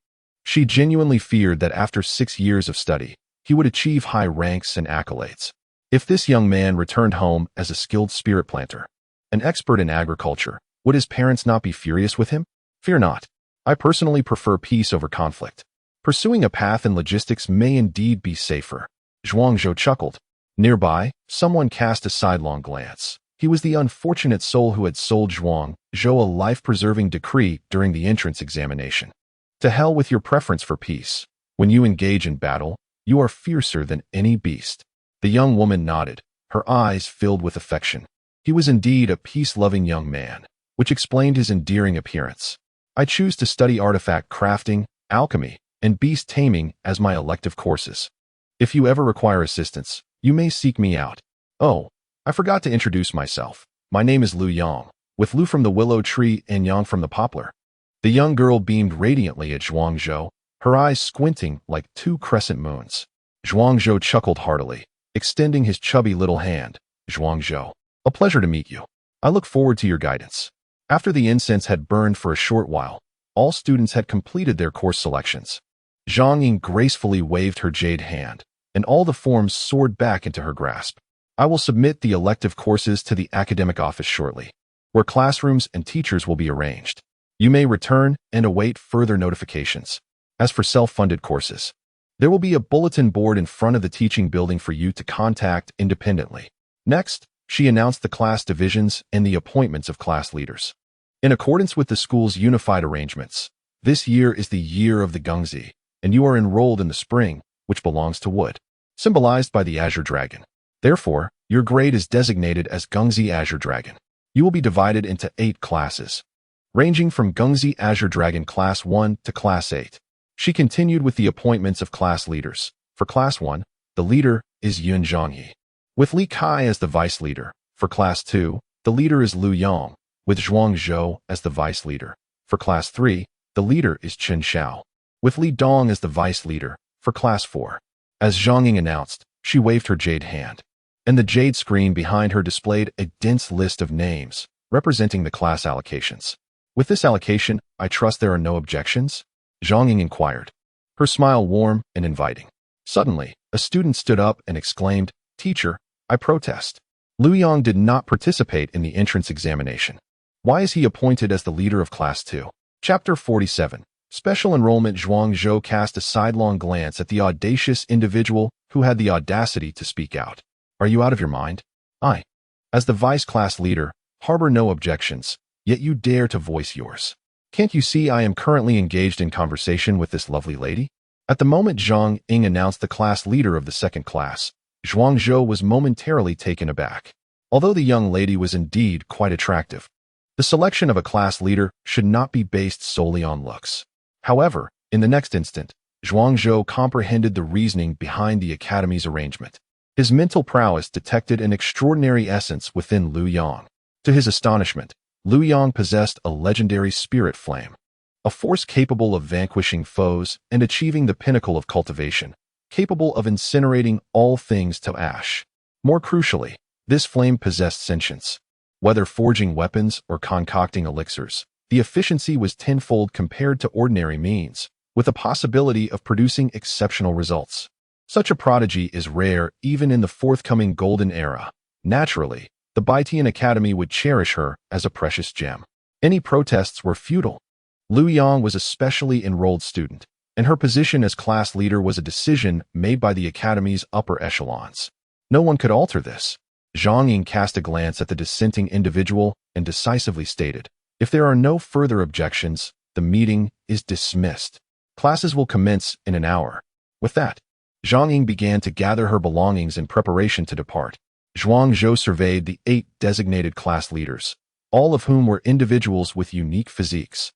Speaker 1: She genuinely feared that after 6 years of study, he would achieve high ranks and accolades. If this young man returned home as a skilled spirit planter, an expert in agriculture, would his parents not be furious with him? Fear not. I personally prefer peace over conflict. Pursuing a path in logistics may indeed be safer. Zhuang Zhou chuckled. Nearby, someone cast a sidelong glance. He was the unfortunate soul who had sold Zhuang Zhou a life-preserving decree during the entrance examination. To hell with your preference for peace. When you engage in battle, you are fiercer than any beast. The young woman nodded, her eyes filled with affection. He was indeed a peace-loving young man, which explained his endearing appearance. I choose to study artifact crafting, alchemy, and beast taming as my elective courses. If you ever require assistance, you may seek me out. Oh, I forgot to introduce myself. My name is Lu Yang, with Lu from the willow tree and Yang from the poplar. The young girl beamed radiantly at Zhuang Zhou, her eyes squinting like 2 crescent moons. Zhuang Zhou chuckled heartily, extending his chubby little hand. Zhuang Zhou, a pleasure to meet you. I look forward to your guidance. After the incense had burned for a short while, all students had completed their course selections. Zhang Ying gracefully waved her jade hand, and all the forms soared back into her grasp. I will submit the elective courses to the academic office shortly, where classrooms and teachers will be arranged. You may return and await further notifications. As for self-funded courses, there will be a bulletin board in front of the teaching building for you to contact independently. Next, she announced the class divisions and the appointments of class leaders. In accordance with the school's unified arrangements, this year is the year of the Gungzi, and you are enrolled in the spring, which belongs to wood, symbolized by the Azure Dragon. Therefore, your grade is designated as Gungzi Azure Dragon. You will be divided into 8 classes, ranging from Gungzi Azure Dragon Class 1 to Class 8. She continued with the appointments of class leaders. For Class 1, the leader is Yun Zhangyi, with Li Kai as the vice leader. For Class 2, the leader is Lu Yang, with Zhuang Zhou as the vice leader. For Class 3, the leader is Chen Xiao, with Li Dong as the vice leader. For Class 4, as Zhang Ying announced, she waved her jade hand, and the jade screen behind her displayed a dense list of names representing the class allocations. With this allocation, I trust there are no objections? Zhang Ying inquired, her smile warm and inviting. Suddenly, a student stood up and exclaimed, "Teacher, I protest." Lu Yang did not participate in the entrance examination. Why is he appointed as the leader of Class 2? Chapter 47. Special Enrollment. Zhuang Zhou cast a sidelong glance at the audacious individual who had the audacity to speak out. Are you out of your mind? I, as the vice class leader, harbor no objections, yet you dare to voice yours. Can't you see I am currently engaged in conversation with this lovely lady? At the moment Zhang Ying announced the class leader of the second class, Zhuang Zhou was momentarily taken aback. Although the young lady was indeed quite attractive, the selection of a class leader should not be based solely on looks. However, in the next instant, Zhuang Zhou comprehended the reasoning behind the academy's arrangement. His mental prowess detected an extraordinary essence within Lu Yang. To his astonishment, Lu Yang possessed a legendary spirit flame, a force capable of vanquishing foes and achieving the pinnacle of cultivation, capable of incinerating all things to ash. More crucially, this flame possessed sentience. Whether forging weapons or concocting elixirs, the efficiency was tenfold compared to ordinary means, with a possibility of producing exceptional results. Such a prodigy is rare even in the forthcoming golden era. Naturally, the Baitian Academy would cherish her as a precious gem. Any protests were futile. Lu Yang was a specially enrolled student, and her position as class leader was a decision made by the Academy's upper echelons. No one could alter this. Zhang Ying cast a glance at the dissenting individual and decisively stated, "If there are no further objections, the meeting is dismissed. Classes will commence in an hour. With that, Zhang Ying began to gather her belongings in preparation to depart. Zhuang Zhou surveyed the 8 designated class leaders, all of whom were individuals with unique physiques.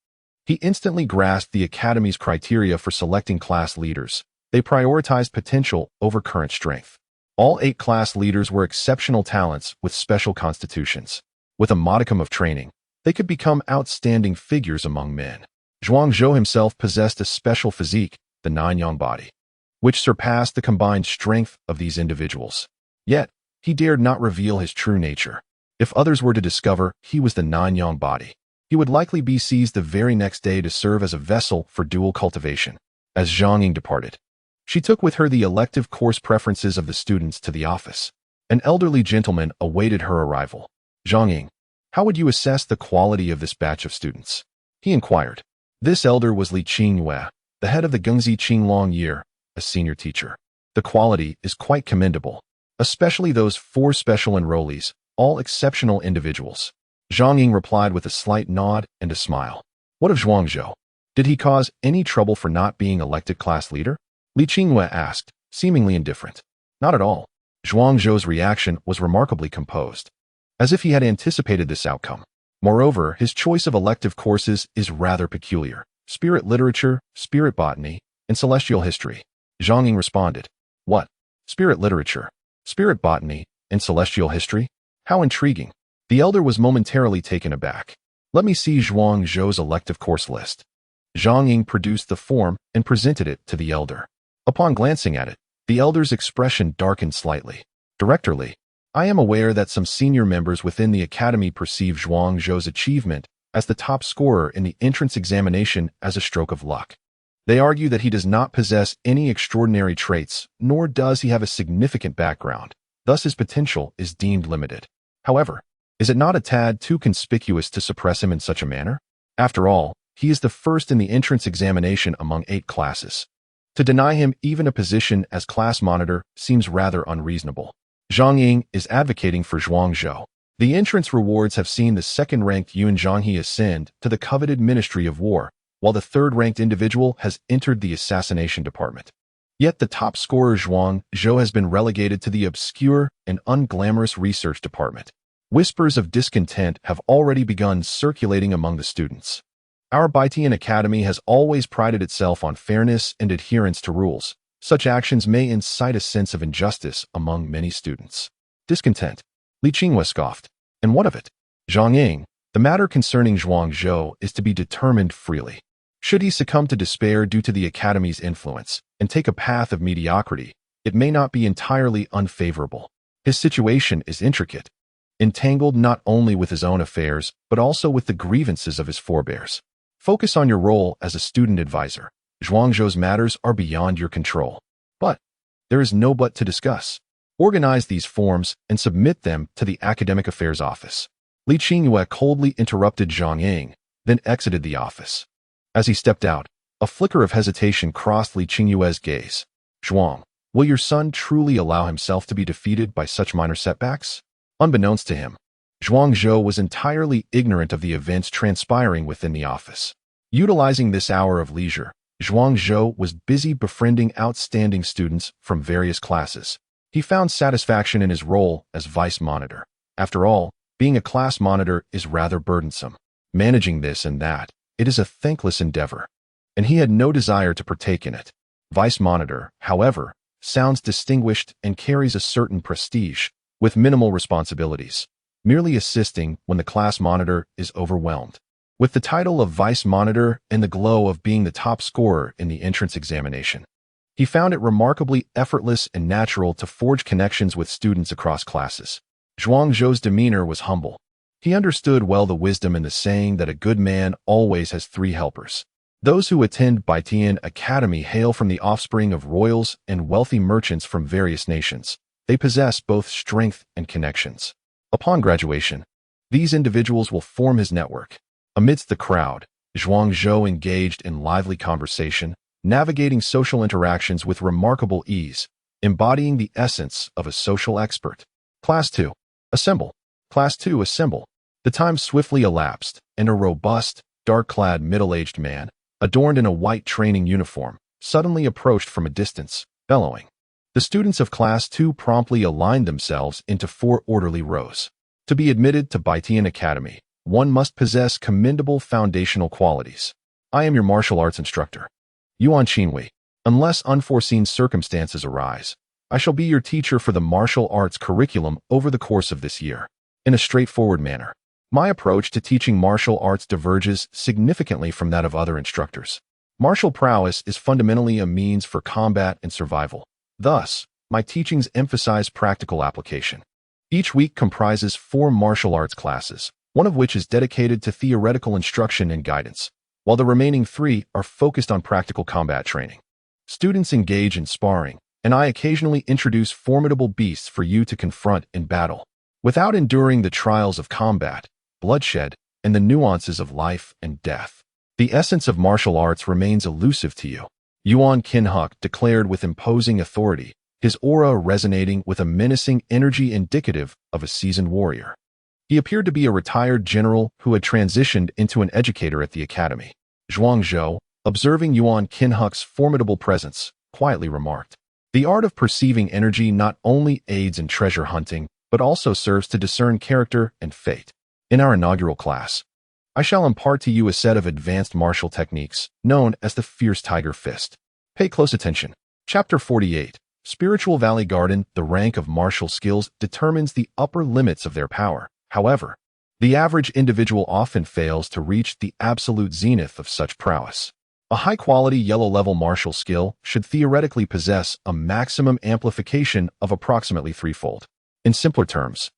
Speaker 1: He instantly grasped the Academy's criteria for selecting class leaders. They prioritized potential over current strength. All 8 class leaders were exceptional talents with special constitutions. With a modicum of training, they could become outstanding figures among men. Zhuang Zhou himself possessed a special physique, the Nanyang body, which surpassed the combined strength of these individuals. Yet, he dared not reveal his true nature. If others were to discover he was the Nanyang body, he would likely be seized the very next day to serve as a vessel for dual cultivation. As Zhang Ying departed, she took with her the elective course preferences of the students to the office. An elderly gentleman awaited her arrival. Zhang Ying, how would you assess the quality of this batch of students? He inquired. This elder was Li Qingyue, the head of the Gengzi Qinglong Year, a senior teacher. The quality is quite commendable, especially those 4 special enrollees, all exceptional individuals. Zhang Ying replied with a slight nod and a smile. What of Zhuang Zhou? Did he cause any trouble for not being elected class leader? Li Qingyue asked, seemingly indifferent. Not at all. Zhuang Zhou's reaction was remarkably composed, as if he had anticipated this outcome. Moreover, his choice of elective courses is rather peculiar. Spirit literature, spirit botany, and celestial history. Zhang Ying responded. What? Spirit literature, spirit botany, and celestial history? How intriguing. The elder was momentarily taken aback. Let me see Zhuang Zhou's elective course list. Zhang Ying produced the form and presented it to the elder. Upon glancing at it, the elder's expression darkened slightly. Directorly, I am aware that some senior members within the Academy perceive Zhuang Zhou's achievement as the top scorer in the entrance examination as a stroke of luck. They argue that he does not possess any extraordinary traits, nor does he have a significant background. Thus his potential is deemed limited. However, is it not a tad too conspicuous to suppress him in such a manner? After all, he is the first in the entrance examination among 8 classes. To deny him even a position as class monitor seems rather unreasonable. Zhang Ying is advocating for Zhuang Zhou. The entrance rewards have seen the second-ranked Yuan Zhanghe ascend to the coveted Ministry of War, while the third-ranked individual has entered the assassination department. Yet the top scorer Zhuang Zhou has been relegated to the obscure and unglamorous research department. Whispers of discontent have already begun circulating among the students. Our Baitian Academy has always prided itself on fairness and adherence to rules. Such actions may incite a sense of injustice among many students. Discontent. Li Qingyue scoffed. And what of it? Zhang Ying, the matter concerning Zhuang Zhou is to be determined freely. Should he succumb to despair due to the Academy's influence and take a path of mediocrity, it may not be entirely unfavorable. His situation is intricate, entangled not only with his own affairs, but also with the grievances of his forebears. Focus on your role as a student advisor. Zhuang Zhou's matters are beyond your control. But there is no but to discuss. Organize these forms and submit them to the Academic Affairs Office. Li Qingyue coldly interrupted Zhang Ying, then exited the office. As he stepped out, a flicker of hesitation crossed Li Qingyue's gaze. Zhuang, will your son truly allow himself to be defeated by such minor setbacks? Unbeknownst to him, Zhuang Zhou was entirely ignorant of the events transpiring within the office. Utilizing this hour of leisure, Zhuang Zhou was busy befriending outstanding students from various classes. He found satisfaction in his role as vice monitor. After all, being a class monitor is rather burdensome. Managing this and that, it is a thankless endeavor, and he had no desire to partake in it. Vice monitor, however, sounds distinguished and carries a certain prestige, with minimal responsibilities, merely assisting when the class monitor is overwhelmed. With the title of vice monitor and the glow of being the top scorer in the entrance examination, he found it remarkably effortless and natural to forge connections with students across classes. Zhuang Zhou's demeanor was humble. He understood well the wisdom in the saying that a good man always has 3 helpers. Those who attend Baitian Academy hail from the offspring of royals and wealthy merchants from various nations. They possess both strength and connections. Upon graduation, these individuals will form his network. Amidst the crowd, Zhuang Zhou engaged in lively conversation, navigating social interactions with remarkable ease, embodying the essence of a social expert. Class 2. Assemble. Class 2 assemble. The time swiftly elapsed, and a robust, dark-clad middle-aged man, adorned in a white training uniform, suddenly approached from a distance, bellowing. The students of Class 2 promptly aligned themselves into 4 orderly rows. To be admitted to Baitian Academy, one must possess commendable foundational qualities. I am your martial arts instructor, Yuan Qinhui. Unless unforeseen circumstances arise, I shall be your teacher for the martial arts curriculum over the course of this year. In a straightforward manner, my approach to teaching martial arts diverges significantly from that of other instructors. Martial prowess is fundamentally a means for combat and survival. Thus, my teachings emphasize practical application. Each week comprises 4 martial arts classes, one of which is dedicated to theoretical instruction and guidance, while the remaining 3 are focused on practical combat training. Students engage in sparring, and I occasionally introduce formidable beasts for you to confront in battle. Without enduring the trials of combat, bloodshed, and the nuances of life and death, the essence of martial arts remains elusive to you. Yuan Qinhui declared with imposing authority, his aura resonating with a menacing energy indicative of a seasoned warrior. He appeared to be a retired general who had transitioned into an educator at the academy. Zhuangzhou, observing Yuan Qinhui's formidable presence, quietly remarked, "The art of perceiving energy not only aids in treasure hunting, but also serves to discern character and fate. In our inaugural class, I shall impart to you a set of advanced martial techniques known as the Fierce Tiger Fist. Pay close attention." Chapter 48. Spiritual Valley Garden. The rank of martial skills determines the upper limits of their power. However, the average individual often fails to reach the absolute zenith of such prowess. A high-quality yellow-level martial skill should theoretically possess a maximum amplification of approximately 3-fold. In simpler terms,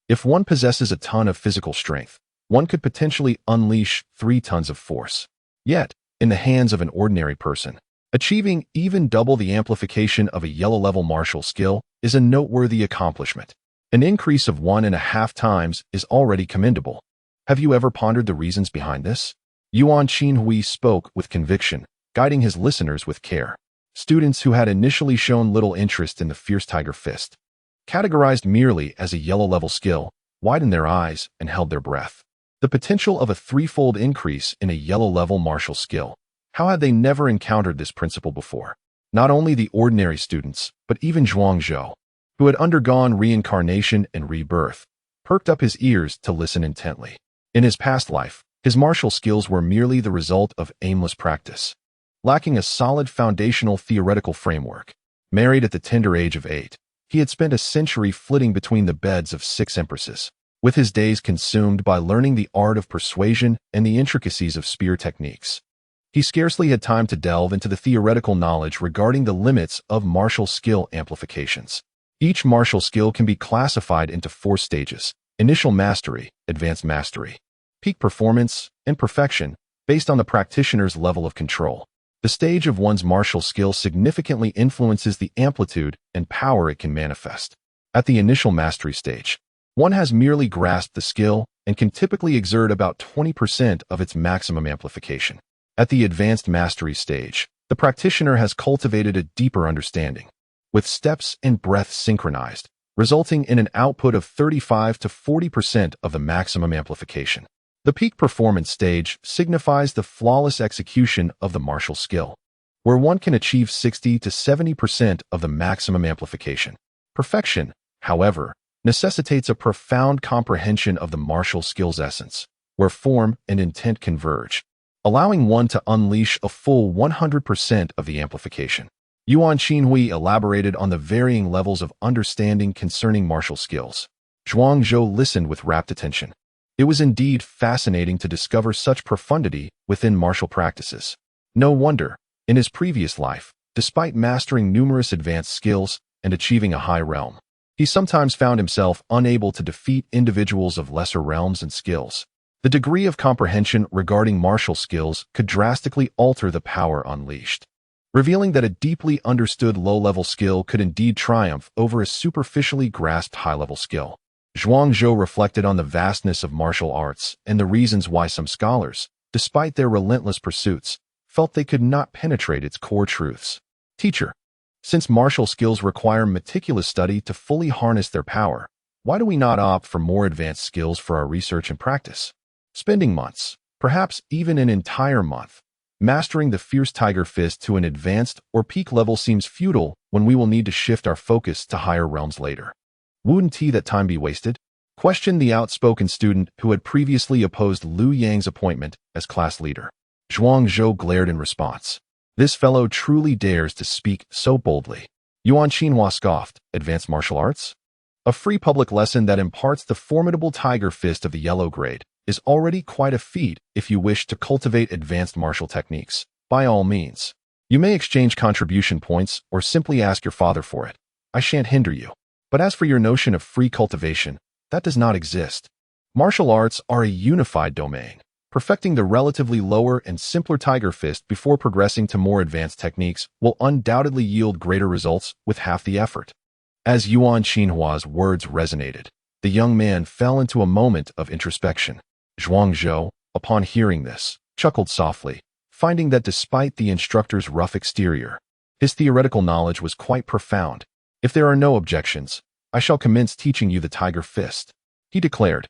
Speaker 1: if one possesses a ton of physical strength, one could potentially unleash 3 tons of force. Yet, in the hands of an ordinary person, achieving even double the amplification of a yellow-level martial skill is a noteworthy accomplishment. An increase of 1.5 times is already commendable. Have you ever pondered the reasons behind this? Yuan Qinhui spoke with conviction, guiding his listeners with care. Students who had initially shown little interest in the Fierce Tiger Fist, categorized merely as a yellow-level skill, widened their eyes and held their breath. The potential of a 3-fold increase in a yellow-level martial skill. How had they never encountered this principle before? Not only the ordinary students, but even Zhuangzhou, who had undergone reincarnation and rebirth, perked up his ears to listen intently. In his past life, his martial skills were merely the result of aimless practice, lacking a solid foundational theoretical framework. Married at the tender age of 8, he had spent a century flitting between the beds of 6 empresses, with his days consumed by learning the art of persuasion and the intricacies of spear techniques. He scarcely had time to delve into the theoretical knowledge regarding the limits of martial skill amplifications. Each martial skill can be classified into 4 stages: initial mastery, advanced mastery, peak performance, and perfection, based on the practitioner's level of control. The stage of one's martial skill significantly influences the amplitude and power it can manifest. At the initial mastery stage, one has merely grasped the skill and can typically exert about 20% of its maximum amplification. At the advanced mastery stage, the practitioner has cultivated a deeper understanding, with steps and breath synchronized, resulting in an output of 35 to 40% of the maximum amplification. The peak performance stage signifies the flawless execution of the martial skill, where one can achieve 60 to 70% of the maximum amplification. Perfection, however, necessitates a profound comprehension of the martial skill's essence, where form and intent converge, allowing one to unleash a full 100% of the amplification. Yuan Qinhui elaborated on the varying levels of understanding concerning martial skills. Zhuangzhou listened with rapt attention. It was indeed fascinating to discover such profundity within martial practices. No wonder, in his previous life, despite mastering numerous advanced skills and achieving a high realm, he sometimes found himself unable to defeat individuals of lesser realms and skills. The degree of comprehension regarding martial skills could drastically alter the power unleashed, revealing that a deeply understood low-level skill could indeed triumph over a superficially grasped high-level skill. Zhuangzhou reflected on the vastness of martial arts and the reasons why some scholars, despite their relentless pursuits, felt they could not penetrate its core truths. Teacher, since martial skills require meticulous study to fully harness their power, why do we not opt for more advanced skills for our research and practice? Spending months, perhaps even an entire month. Mastering the fierce tiger fist to an advanced or peak level seems futile when we will need to shift our focus to higher realms later. Wouldn't that time be wasted? Questioned the outspoken student who had previously opposed Liu Yang's appointment as class leader. Zhuang Zhou glared in response. This fellow truly dares to speak so boldly. Yuan Xinhua scoffed. Advanced martial arts? A free public lesson that imparts the formidable tiger fist of the yellow grade is already quite a feat if you wish to cultivate advanced martial techniques. By all means. You may exchange contribution points or simply ask your father for it. I shan't hinder you. But as for your notion of free cultivation, that does not exist. Martial arts are a unified domain. Perfecting the relatively lower and simpler tiger fist before progressing to more advanced techniques will undoubtedly yield greater results with half the effort. As Yuan Xinhua's words resonated, the young man fell into a moment of introspection. Zhuang Zhou, upon hearing this, chuckled softly, finding that despite the instructor's rough exterior, his theoretical knowledge was quite profound. If there are no objections, I shall commence teaching you the tiger fist, he declared.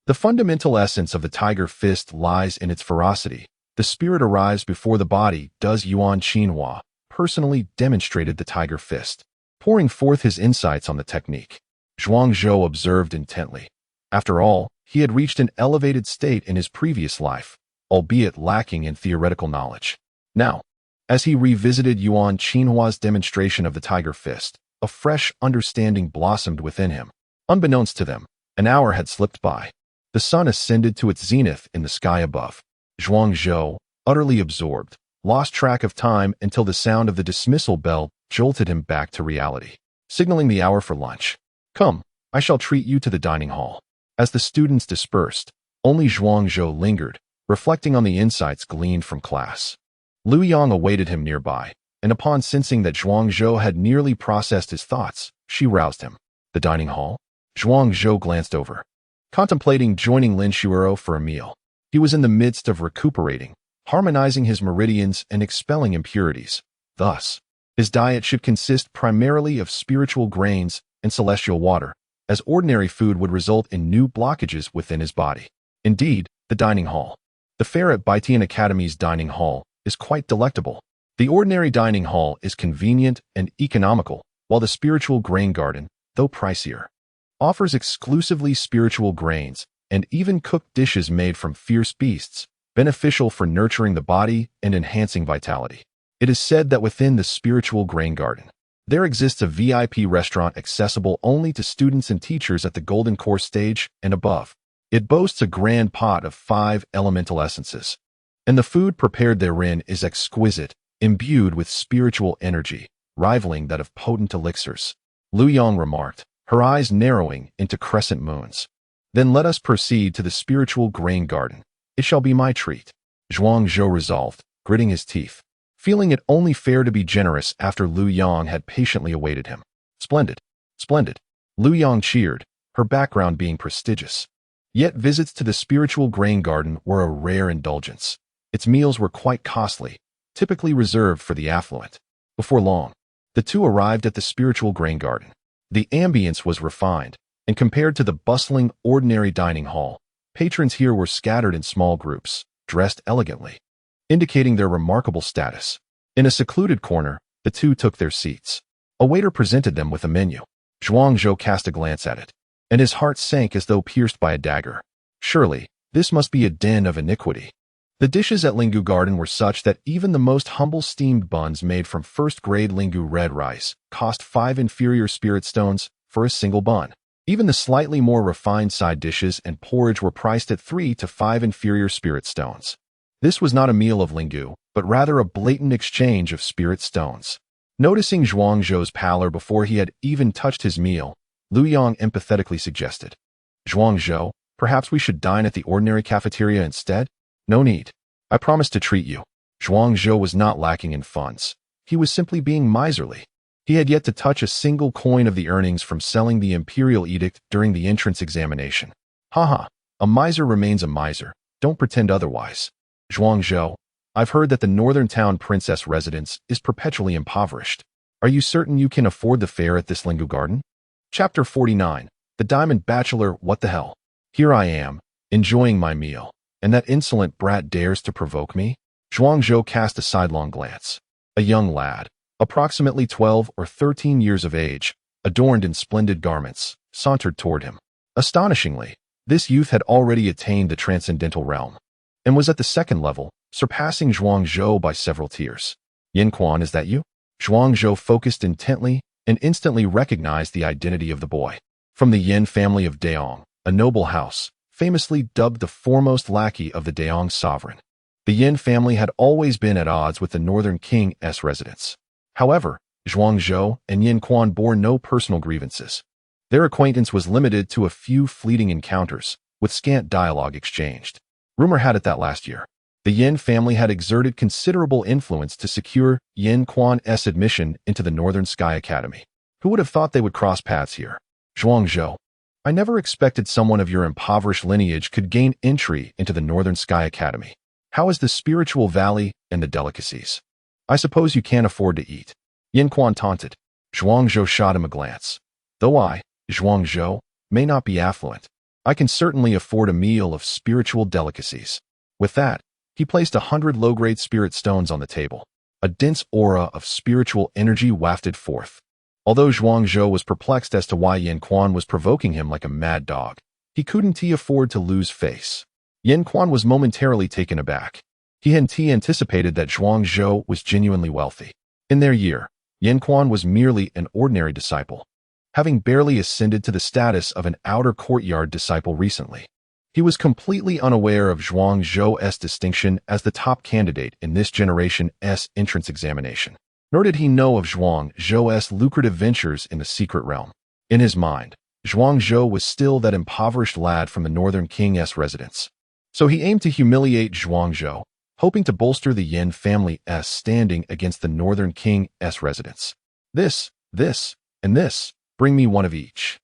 Speaker 1: The fundamental essence of the tiger fist lies in its ferocity. The spirit arrives before the body. Does Yuan Xinhua personally demonstrated the tiger fist, pouring forth his insights on the technique. Zhuang Zhou observed intently. After all, he had reached an elevated state in his previous life, albeit lacking in theoretical knowledge. Now, as he revisited Yuan Xinhua's demonstration of the tiger fist, a fresh understanding blossomed within him. Unbeknownst to them, an hour had slipped by. The sun ascended to its zenith in the sky above. Zhuang Zhou, utterly absorbed, lost track of time until the sound of the dismissal bell jolted him back to reality, signaling the hour for lunch. Come, I shall treat you to the dining hall. As the students dispersed, only Zhuang Zhou lingered, reflecting on the insights gleaned from class. Liu Yang awaited him nearby, and upon sensing that Zhuang Zhou had nearly processed his thoughts, she roused him. The dining hall? Zhuang Zhou glanced over, contemplating joining Lin Shuero for a meal. He was in the midst of recuperating, harmonizing his meridians and expelling impurities. Thus, his diet should consist primarily of spiritual grains and celestial water, as ordinary food would result in new blockages within his body. Indeed, the dining hall. The fare at Baitian Academy's dining hall is quite delectable. The ordinary dining hall is convenient and economical, while the spiritual grain garden, though pricier, offers exclusively spiritual grains and even cooked dishes made from fierce beasts, beneficial for nurturing the body and enhancing vitality. It is said that within the spiritual grain garden, there exists a VIP restaurant accessible only to students and teachers at the Golden Course stage and above. It boasts a grand pot of 5 elemental essences, and the food prepared therein is exquisite, imbued with spiritual energy, rivaling that of potent elixirs. Liu Yang remarked, her eyes narrowing into crescent moons. Then let us proceed to the spiritual grain garden. It shall be my treat. Zhuang Zhou resolved, gritting his teeth, feeling it only fair to be generous after Liu Yang had patiently awaited him. Splendid, splendid. Liu Yang cheered, her background being prestigious. Yet visits to the spiritual grain garden were a rare indulgence. Its meals were quite costly, typically reserved for the affluent. Before long, the two arrived at the spiritual grain garden. The ambience was refined, and compared to the bustling, ordinary dining hall, patrons here were scattered in small groups, dressed elegantly, indicating their remarkable status. In a secluded corner, the two took their seats. A waiter presented them with a menu. Zhuang Zhou cast a glance at it, and his heart sank as though pierced by a dagger. Surely, this must be a den of iniquity. The dishes at Lingu Garden were such that even the most humble steamed buns made from first-grade Lingu red rice cost 5 inferior spirit stones for a single bun. Even the slightly more refined side dishes and porridge were priced at 3 to 5 inferior spirit stones. This was not a meal of Lingu, but rather a blatant exchange of spirit stones. Noticing Zhuang Zhou's pallor before he had even touched his meal, Liu Yang empathetically suggested, Zhuang Zhou, perhaps we should dine at the ordinary cafeteria instead? No need. I promise to treat you. Zhuang Zhou was not lacking in funds. He was simply being miserly. He had yet to touch a single coin of the earnings from selling the imperial edict during the entrance examination. Haha, a miser remains a miser. Don't pretend otherwise. Zhuang Zhou, I've heard that the northern town princess residence is perpetually impoverished. Are you certain you can afford the fare at this Lingu garden? Chapter 49. The Diamond Bachelor. What the hell? Here I am, enjoying my meal, And that insolent brat dares to provoke me? Zhuangzhou cast a sidelong glance. A young lad, approximately 12 or 13 years of age, adorned in splendid garments, sauntered toward him. Astonishingly, this youth had already attained the transcendental realm, and was at the second level, surpassing Zhuangzhou by several tiers. Yin Quan, is that you? Zhuangzhou focused intently and instantly recognized the identity of the boy. From the Yin family of Daong, a noble house, famously dubbed the foremost lackey of the Daong sovereign. The Yin family had always been at odds with the Northern King's residence. However, Zhuangzhou and Yin Quan bore no personal grievances. Their acquaintance was limited to a few fleeting encounters, with scant dialogue exchanged. Rumor had it that last year, the Yin family had exerted considerable influence to secure Yin Quan's admission into the Northern Sky Academy. Who would have thought they would cross paths here? Zhuangzhou, I never expected someone of your impoverished lineage could gain entry into the Northern Sky Academy. How is the spiritual valley and the delicacies? I suppose you can't afford to eat. Yin Quan taunted. Zhuangzhou shot him a glance. Though I, Zhuangzhou, may not be affluent, I can certainly afford a meal of spiritual delicacies. With that, he placed 100 low-grade spirit stones on the table. A dense aura of spiritual energy wafted forth. Although Zhuangzhou was perplexed as to why Yin Quan was provoking him like a mad dog, he couldn't afford to lose face. Yin Quan was momentarily taken aback. He hadn't anticipated that Zhuangzhou was genuinely wealthy. In their year, Yin Quan was merely an ordinary disciple, having barely ascended to the status of an outer courtyard disciple recently. He was completely unaware of Zhuangzhou's distinction as the top candidate in this generation's entrance examination. Nor did he know of Zhuangzhou's lucrative ventures in the secret realm. In his mind, Zhuangzhou was still that impoverished lad from the Northern King's residence. So he aimed to humiliate Zhuangzhou, hoping to bolster the Yin family's standing against the Northern King's residence. This, and this, bring me one of each.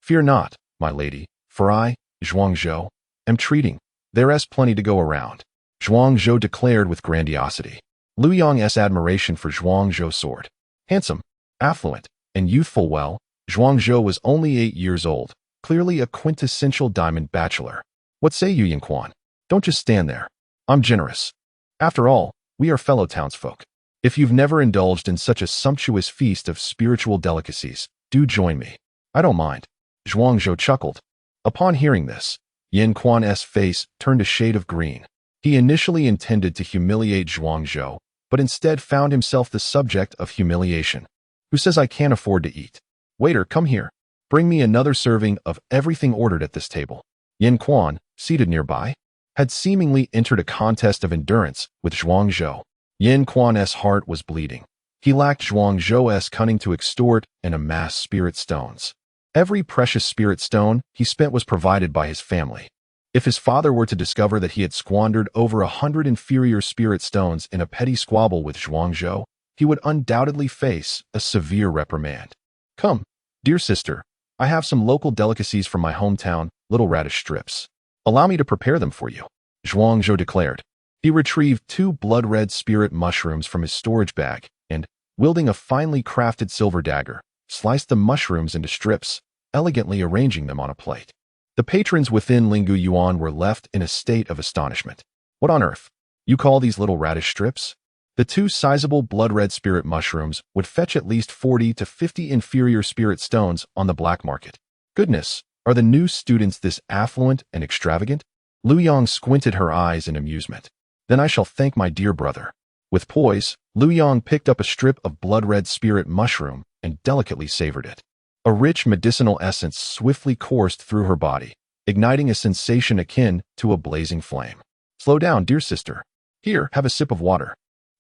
Speaker 1: Fear not, my lady, for I, Zhuangzhou, am treating. There's plenty to go around. Zhuangzhou declared with grandiosity. Liu Yong's admiration for Zhuangzhou's sword. Handsome, affluent, and youthful. Well, Zhuangzhou was only 8 years old, clearly a quintessential diamond bachelor. What say you, Yin Quan? Don't just stand there. I'm generous. After all, we are fellow townsfolk. If you've never indulged in such a sumptuous feast of spiritual delicacies, do join me. I don't mind. Zhuangzhou chuckled. Upon hearing this, Yin Quan's face turned a shade of green. He initially intended to humiliate Zhuangzhou, but instead found himself the subject of humiliation. Who says I can't afford to eat? Waiter, come here. Bring me another serving of everything ordered at this table. Yin Quan, seated nearby, had seemingly entered a contest of endurance with Zhuangzhou. Yin Quan's heart was bleeding. He lacked Zhuangzhou's cunning to extort and amass spirit stones. Every precious spirit stone he spent was provided by his family. If his father were to discover that he had squandered over 100 inferior spirit stones in a petty squabble with Zhuangzhou, he would undoubtedly face a severe reprimand. Come, dear sister, I have some local delicacies from my hometown, little radish strips. Allow me to prepare them for you, Zhuangzhou declared. He retrieved 2 blood-red spirit mushrooms from his storage bag and, wielding a finely crafted silver dagger, sliced the mushrooms into strips, elegantly arranging them on a plate. The patrons within Linggu Yuan were left in a state of astonishment. What on earth? You call these little radish strips? The 2 sizable blood-red spirit mushrooms would fetch at least 40 to 50 inferior spirit stones on the black market. Goodness, are the new students this affluent and extravagant? Liu Yang squinted her eyes in amusement. Then I shall thank my dear brother. With poise, Liu Yang picked up a strip of blood-red spirit mushroom and delicately savored it. A rich medicinal essence swiftly coursed through her body, igniting a sensation akin to a blazing flame. Slow down, dear sister. Here, have a sip of water.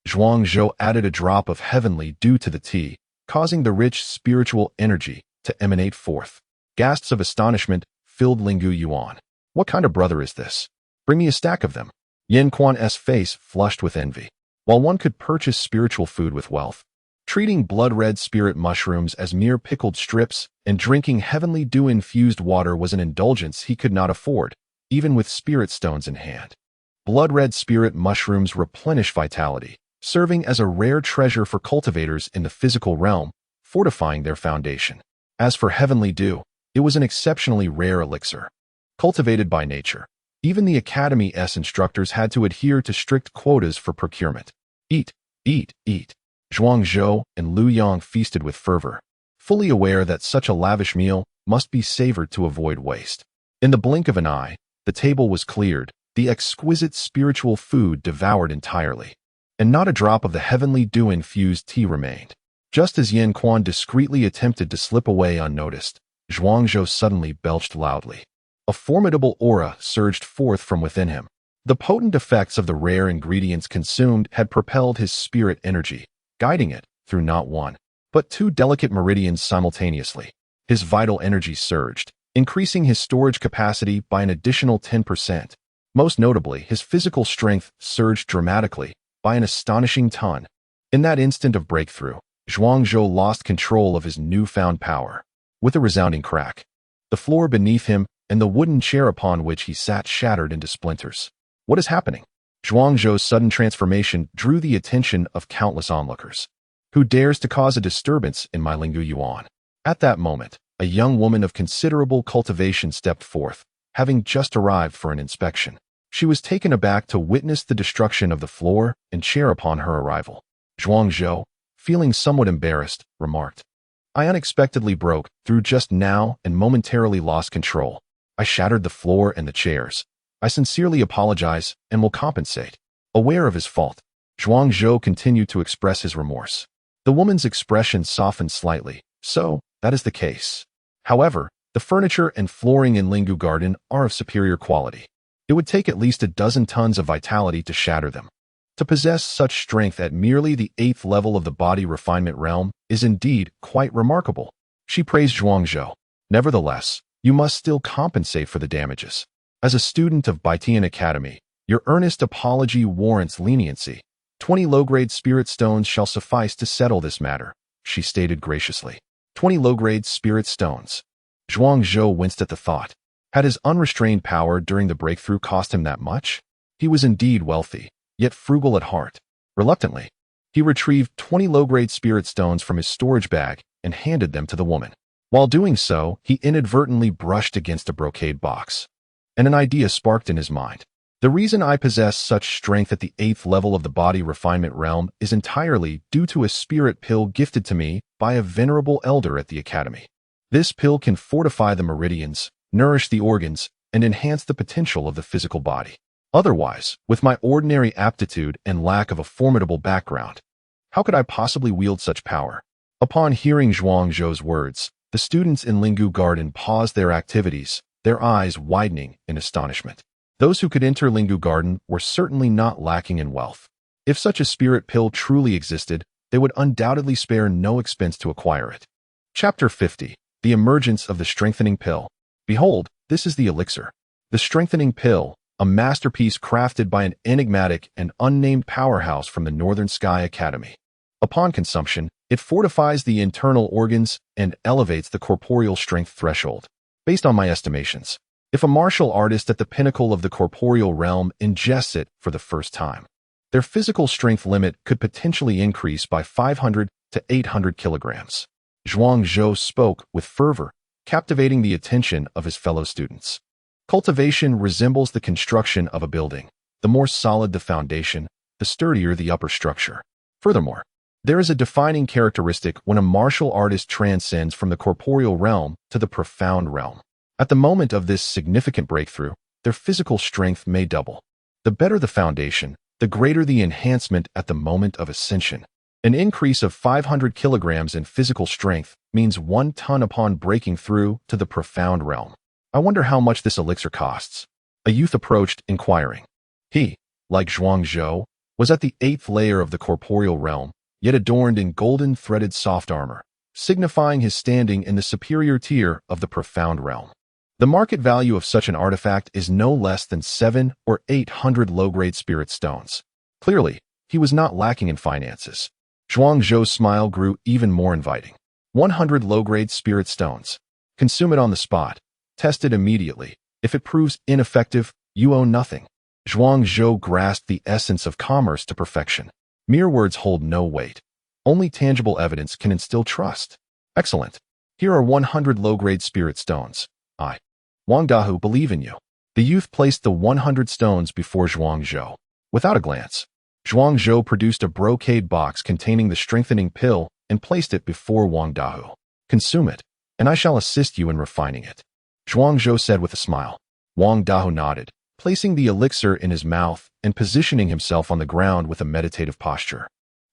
Speaker 1: Zhuangzhou added a drop of heavenly dew to the tea, causing the rich spiritual energy to emanate forth. Gasps of astonishment filled Linggu Yuan. What kind of brother is this? Bring me a stack of them. Yin Quan's face flushed with envy. While one could purchase spiritual food with wealth, treating blood-red spirit mushrooms as mere pickled strips and drinking heavenly dew-infused water was an indulgence he could not afford, even with spirit stones in hand. Blood-red spirit mushrooms replenish vitality, serving as a rare treasure for cultivators in the physical realm, fortifying their foundation. As for heavenly dew, it was an exceptionally rare elixir. Cultivated by nature, Even the Academy's instructors had to adhere to strict quotas for procurement. Eat, eat, eat. Zhuang Zhou and Lu Yang feasted with fervor, fully aware that such a lavish meal must be savored to avoid waste. In the blink of an eye, the table was cleared, the exquisite spiritual food devoured entirely, and not a drop of the heavenly dew-infused tea remained. Just as Yin Quan discreetly attempted to slip away unnoticed, Zhuang Zhou suddenly belched loudly. A formidable aura surged forth from within him. The potent effects of the rare ingredients consumed had propelled his spirit energy, guiding it through not one, but two delicate meridians simultaneously. His vital energy surged, increasing his storage capacity by an additional 10%. Most notably, his physical strength surged dramatically by an astonishing ton. In that instant of breakthrough, Zhuang Zhou lost control of his newfound power. With a resounding crack, the floor beneath him and the wooden chair upon which he sat shattered into splinters. What is happening? Zhuang Zhou's sudden transformation drew the attention of countless onlookers. Who dares to cause a disturbance in my Lingu Yuan? At that moment, a young woman of considerable cultivation stepped forth, having just arrived for an inspection. She was taken aback to witness the destruction of the floor and chair upon her arrival. Zhuang Zhou, feeling somewhat embarrassed, remarked, I unexpectedly broke through just now and momentarily lost control. I shattered the floor and the chairs. I sincerely apologize and will compensate. Aware of his fault, Zhuang Zhou continued to express his remorse. The woman's expression softened slightly. So, that is the case. However, the furniture and flooring in Lingu Garden are of superior quality. It would take at least a dozen tons of vitality to shatter them. To possess such strength at merely the 8th level of the body refinement realm is indeed quite remarkable. She praised Zhuang Zhou. Nevertheless, you must still compensate for the damages. As a student of Baitian Academy, your earnest apology warrants leniency. 20 low-grade spirit stones shall suffice to settle this matter, she stated graciously. 20 low-grade spirit stones. Zhuang Zhou winced at the thought. Had his unrestrained power during the breakthrough cost him that much? He was indeed wealthy, yet frugal at heart. Reluctantly, he retrieved 20 low-grade spirit stones from his storage bag and handed them to the woman. While doing so, he inadvertently brushed against a brocade box, and an idea sparked in his mind. The reason I possess such strength at the 8th level of the body refinement realm is entirely due to a spirit pill gifted to me by a venerable elder at the academy. This pill can fortify the meridians, nourish the organs, and enhance the potential of the physical body. Otherwise, with my ordinary aptitude and lack of a formidable background, how could I possibly wield such power? Upon hearing Zhuang Zhou's words, the students in Lingu Garden paused their activities, their eyes widening in astonishment. Those who could enter Lingu Garden were certainly not lacking in wealth. If such a spirit pill truly existed, they would undoubtedly spare no expense to acquire it. Chapter 50. The Emergence of the Strengthening Pill. Behold, this is the elixir. The Strengthening Pill, a masterpiece crafted by an enigmatic and unnamed powerhouse from the Northern Sky Academy. Upon consumption, it fortifies the internal organs and elevates the corporeal strength threshold. Based on my estimations, if a martial artist at the pinnacle of the corporeal realm ingests it for the first time, their physical strength limit could potentially increase by 500 to 800 kilograms. Zhuang Zhou spoke with fervor, captivating the attention of his fellow students. Cultivation resembles the construction of a building. The more solid the foundation, the sturdier the upper structure. Furthermore, there is a defining characteristic when a martial artist transcends from the corporeal realm to the profound realm. At the moment of this significant breakthrough, their physical strength may double. The better the foundation, the greater the enhancement at the moment of ascension. An increase of 500 kilograms in physical strength means 1 ton upon breaking through to the profound realm. I wonder how much this elixir costs. A youth approached, inquiring. He, like Zhuang Zhou, was at the 8th layer of the corporeal realm, yet adorned in golden threaded soft armor, signifying his standing in the superior tier of the profound realm. The market value of such an artifact is no less than 700 or 800 low-grade spirit stones. Clearly, he was not lacking in finances. Zhuang Zhou's smile grew even more inviting. 100 low-grade spirit stones. Consume it on the spot. Test it immediately. If it proves ineffective, you own nothing. Zhuang Zhou grasped the essence of commerce to perfection. Mere words hold no weight. Only tangible evidence can instill trust. Excellent. Here are 100 low-grade spirit stones. I, Wang Dahu, believe in you. The youth placed the 100 stones before Zhuangzhou. Without a glance, Zhuangzhou produced a brocade box containing the strengthening pill and placed it before Wang Dahu. "Consume it, and I shall assist you in refining it," Zhuangzhou said with a smile. Wang Dahu nodded, placing the elixir in his mouth and positioning himself on the ground with a meditative posture.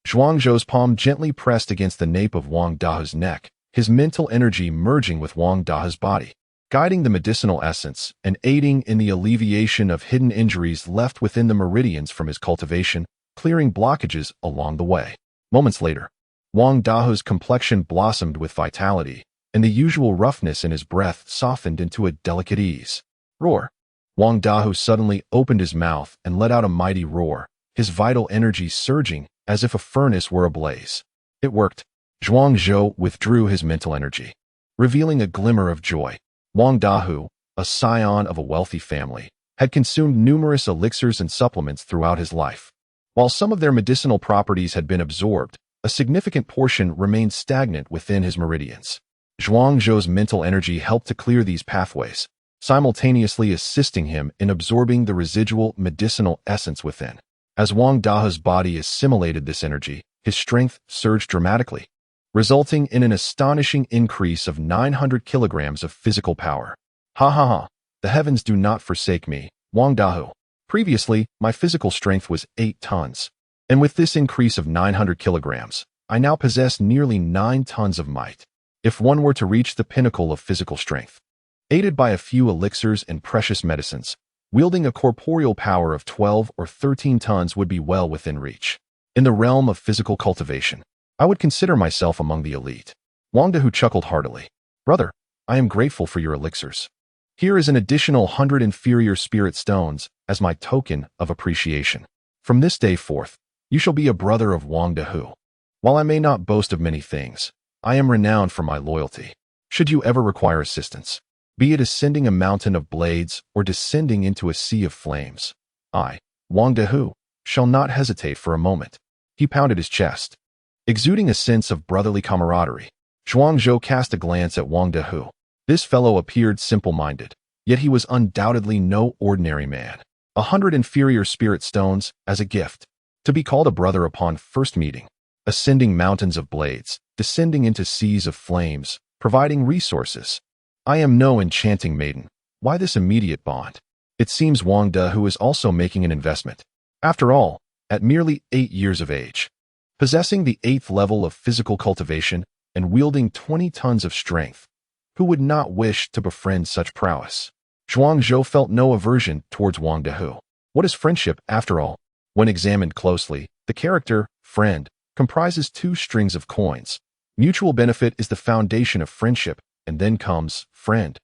Speaker 1: Zhuangzhou's palm gently pressed against the nape of Wang Dahu's neck, his mental energy merging with Wang Dahu's body, guiding the medicinal essence and aiding in the alleviation of hidden injuries left within the meridians from his cultivation, clearing blockages along the way. Moments later, Wang Dahu's complexion blossomed with vitality, and the usual roughness in his breath softened into a delicate ease. Roar! Wang Dahu suddenly opened his mouth and let out a mighty roar, his vital energy surging as if a furnace were ablaze. It worked. Zhuangzhou withdrew his mental energy, revealing a glimmer of joy. Wang Dahu, a scion of a wealthy family, had consumed numerous elixirs and supplements throughout his life. While some of their medicinal properties had been absorbed, a significant portion remained stagnant within his meridians. Zhuangzhou's mental energy helped to clear these pathways, simultaneously assisting him in absorbing the residual medicinal essence within. As Wang Dahu's body assimilated this energy, his strength surged dramatically, resulting in an astonishing increase of 900 kilograms of physical power. Ha ha ha! The heavens do not forsake me, Wang Dahu. Previously, my physical strength was 8 tons, and with this increase of 900 kilograms, I now possess nearly 9 tons of might. If one were to reach the pinnacle of physical strength, aided by a few elixirs and precious medicines, wielding a corporeal power of 12 or 13 tons would be well within reach. In the realm of physical cultivation, I would consider myself among the elite. Wang Dahu chuckled heartily. Brother, I am grateful for your elixirs. Here is an additional 100 inferior spirit stones as my token of appreciation. From this day forth, you shall be a brother of Wang Dahu. While I may not boast of many things, I am renowned for my loyalty. Should you ever require assistance, be it ascending a mountain of blades or descending into a sea of flames, I, Wang Dahu, shall not hesitate for a moment. He pounded his chest, exuding a sense of brotherly camaraderie. Zhuangzhou cast a glance at Wang Dahu. This fellow appeared simple-minded, yet he was undoubtedly no ordinary man. 100 inferior spirit stones as a gift, to be called a brother upon first meeting, ascending mountains of blades, descending into seas of flames, providing resources. I am no enchanting maiden. Why this immediate bond? It seems Wang Dahu is also making an investment. After all, at merely 8 years of age, possessing the 8th level of physical cultivation and wielding 20 tons of strength, who would not wish to befriend such prowess? Zhuangzhou felt no aversion towards Wang Dahu. What is friendship, after all? When examined closely, the character, friend, comprises 2 strings of coins. Mutual benefit is the foundation of friendship, and then comes friend,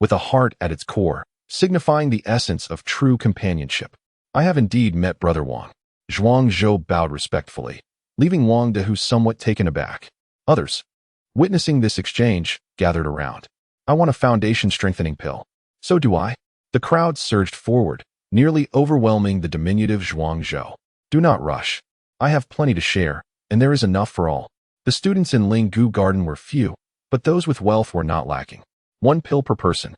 Speaker 1: with a heart at its core, signifying the essence of true companionship. I have indeed met Brother Wang. Zhuangzhou bowed respectfully, leaving Wang Dahu somewhat taken aback. Others, witnessing this exchange, gathered around. I want a foundation strengthening pill. So do I. The crowd surged forward, nearly overwhelming the diminutive Zhuangzhou. Do not rush. I have plenty to share, and there is enough for all. The students in Linggu Garden were few, but those with wealth were not lacking. 1 pill per person.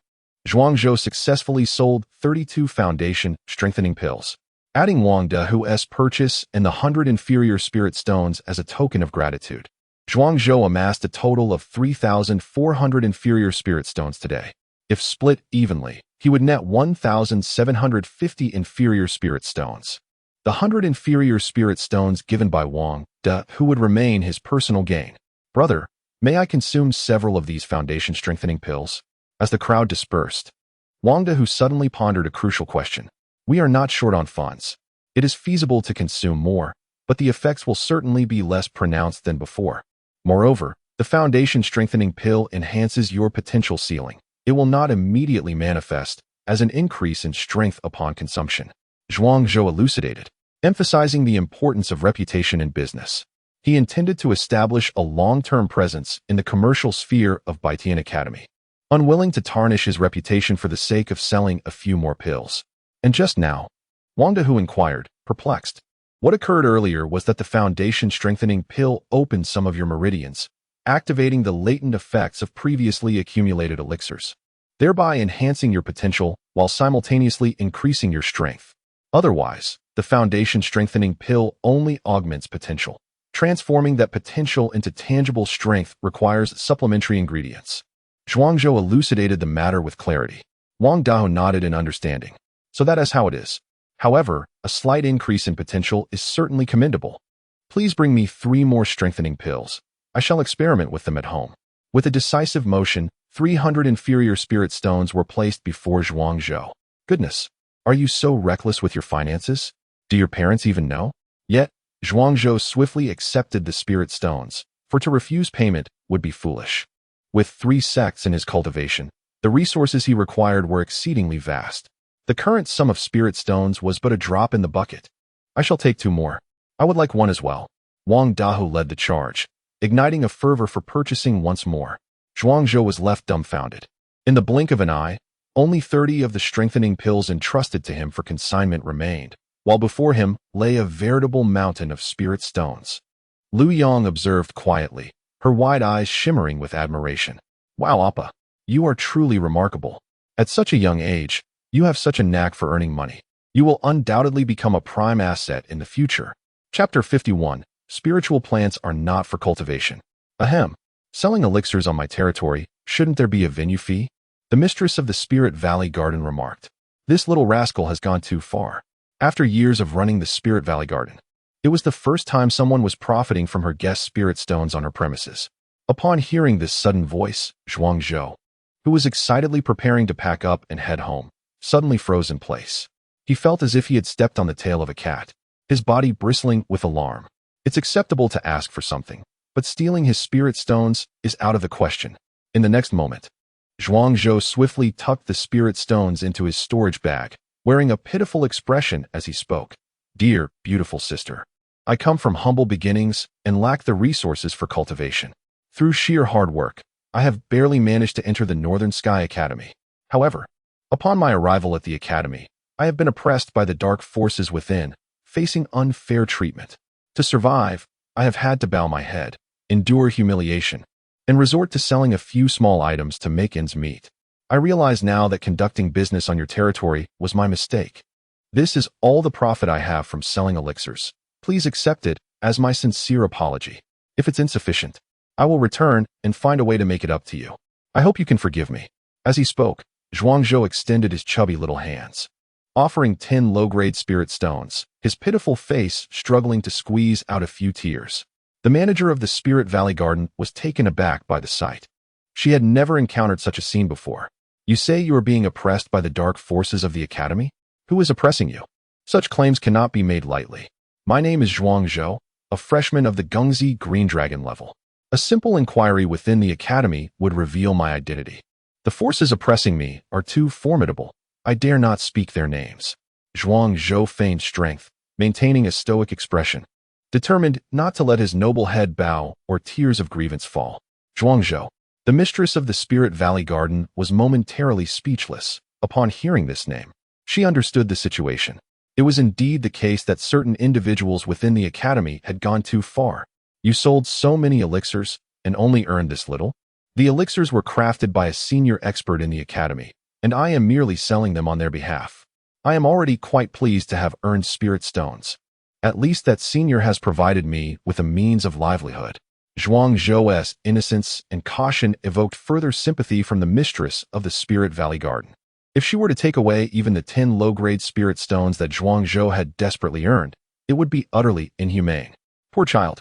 Speaker 1: Zhuangzhou successfully sold 32 foundation strengthening pills, adding Wang Dahu's purchase and the 100 inferior spirit stones as a token of gratitude. Zhuangzhou amassed a total of 3,400 inferior spirit stones today. If split evenly, he would net 1,750 inferior spirit stones. The 100 inferior spirit stones given by Wang Dahu would remain his personal gain. Brother, may I consume several of these foundation strengthening pills? As the crowd dispersed, Wang Dahu suddenly pondered a crucial question. We are not short on funds. It is feasible to consume more, but the effects will certainly be less pronounced than before. Moreover, the foundation strengthening pill enhances your potential ceiling. It will not immediately manifest as an increase in strength upon consumption. Zhuangzhou elucidated, emphasizing the importance of reputation in business. He intended to establish a long-term presence in the commercial sphere of Baitian Academy, unwilling to tarnish his reputation for the sake of selling a few more pills. And just now, Wang Dahu inquired, perplexed. What occurred earlier was that the foundation strengthening pill opened some of your meridians, activating the latent effects of previously accumulated elixirs. thereby enhancing your potential while simultaneously increasing your strength. Otherwise, the foundation strengthening pill only augments potential. Transforming that potential into tangible strength requires supplementary ingredients. Zhuangzhou elucidated the matter with clarity. Wang Dao nodded in understanding. So that is how it is. However, a slight increase in potential is certainly commendable. Please bring me 3 more strengthening pills. I shall experiment with them at home. With a decisive motion, 300 inferior spirit stones were placed before Zhuangzhou. Goodness, are you so reckless with your finances? Do your parents even know? Yet, Zhuangzhou swiftly accepted the spirit stones, for to refuse payment would be foolish. With 3 sects in his cultivation, the resources he required were exceedingly vast. The current sum of spirit stones was but a drop in the bucket. I shall take 2 more. I would like 1 as well. Wang Dao led the charge, igniting a fervor for purchasing once more. Zhuangzhou was left dumbfounded. In the blink of an eye, only 30 of the strengthening pills entrusted to him for consignment remained, while before him lay a veritable mountain of spirit stones. Lu Yang observed quietly, her wide eyes shimmering with admiration. Wow, Appa, you are truly remarkable. At such a young age, you have such a knack for earning money. You will undoubtedly become a prime asset in the future. Chapter 51. Spiritual plants are not for cultivation. Ahem. Selling elixirs on my territory, shouldn't there be a venue fee? The mistress of the Spirit Valley Garden remarked. This little rascal has gone too far. After years of running the Spirit Valley Garden, it was the first time someone was profiting from her guest spirit stones on her premises. Upon hearing this sudden voice, Zhuangzhou, who was excitedly preparing to pack up and head home, suddenly froze in place. He felt as if he had stepped on the tail of a cat, his body bristling with alarm. It's acceptable to ask for something, but stealing his spirit stones is out of the question. In the next moment, Zhuangzhou swiftly tucked the spirit stones into his storage bag, wearing a pitiful expression as he spoke. Dear, beautiful sister, I come from humble beginnings and lack the resources for cultivation. Through sheer hard work, I have barely managed to enter the Northern Sky Academy. However, upon my arrival at the academy, I have been oppressed by the dark forces within, facing unfair treatment. To survive, I have had to bow my head, endure humiliation, and resort to selling a few small items to make ends meet. I realize now that conducting business on your territory was my mistake. This is all the profit I have from selling elixirs. Please accept it as my sincere apology. If it's insufficient, I will return and find a way to make it up to you. I hope you can forgive me. As he spoke, Zhuangzhou extended his chubby little hands, offering 10 low-grade spirit stones, his pitiful face struggling to squeeze out a few tears. The manager of the Spirit Valley Garden was taken aback by the sight. She had never encountered such a scene before. You say you are being oppressed by the dark forces of the academy? Who is oppressing you? Such claims cannot be made lightly. My name is Zhuangzhou, a freshman of the Gungzi Green Dragon level. A simple inquiry within the academy would reveal my identity. The forces oppressing me are too formidable. I dare not speak their names. Zhuangzhou feigned strength, maintaining a stoic expression, determined not to let his noble head bow or tears of grievance fall. Zhuangzhou, the mistress of the Spirit Valley Garden, was momentarily speechless upon hearing this name. She understood the situation. It was indeed the case that certain individuals within the academy had gone too far. You sold so many elixirs and only earned this little? The elixirs were crafted by a senior expert in the academy, and I am merely selling them on their behalf. I am already quite pleased to have earned spirit stones. At least that senior has provided me with a means of livelihood. Zhuangzhou's innocence and caution evoked further sympathy from the mistress of the Spirit Valley Garden. If she were to take away even the 10 low-grade spirit stones that Zhuangzhou had desperately earned, it would be utterly inhumane. Poor child.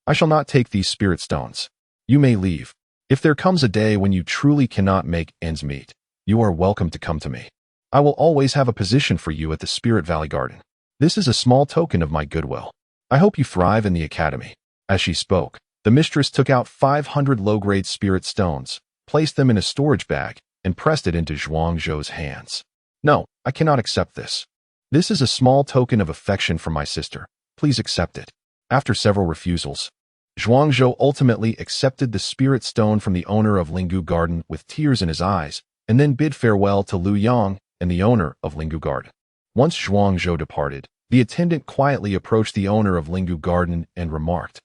Speaker 1: I shall not take these spirit stones. You may leave. If there comes a day when you truly cannot make ends meet, you are welcome to come to me. I will always have a position for you at the Spirit Valley Garden. This is a small token of my goodwill. I hope you thrive in the academy. As she spoke, the mistress took out 500 low-grade spirit stones, placed them in a storage bag, and pressed it into Zhuangzhou's hands. No, I cannot accept this. This is a small token of affection from my sister. Please accept it. After several refusals, Zhuangzhou ultimately accepted the spirit stone from the owner of Lingu Garden with tears in his eyes, and then bid farewell to Lu Yang and the owner of Lingu Garden. Once Zhuangzhou departed, the attendant quietly approached the owner of Lingu Garden and remarked,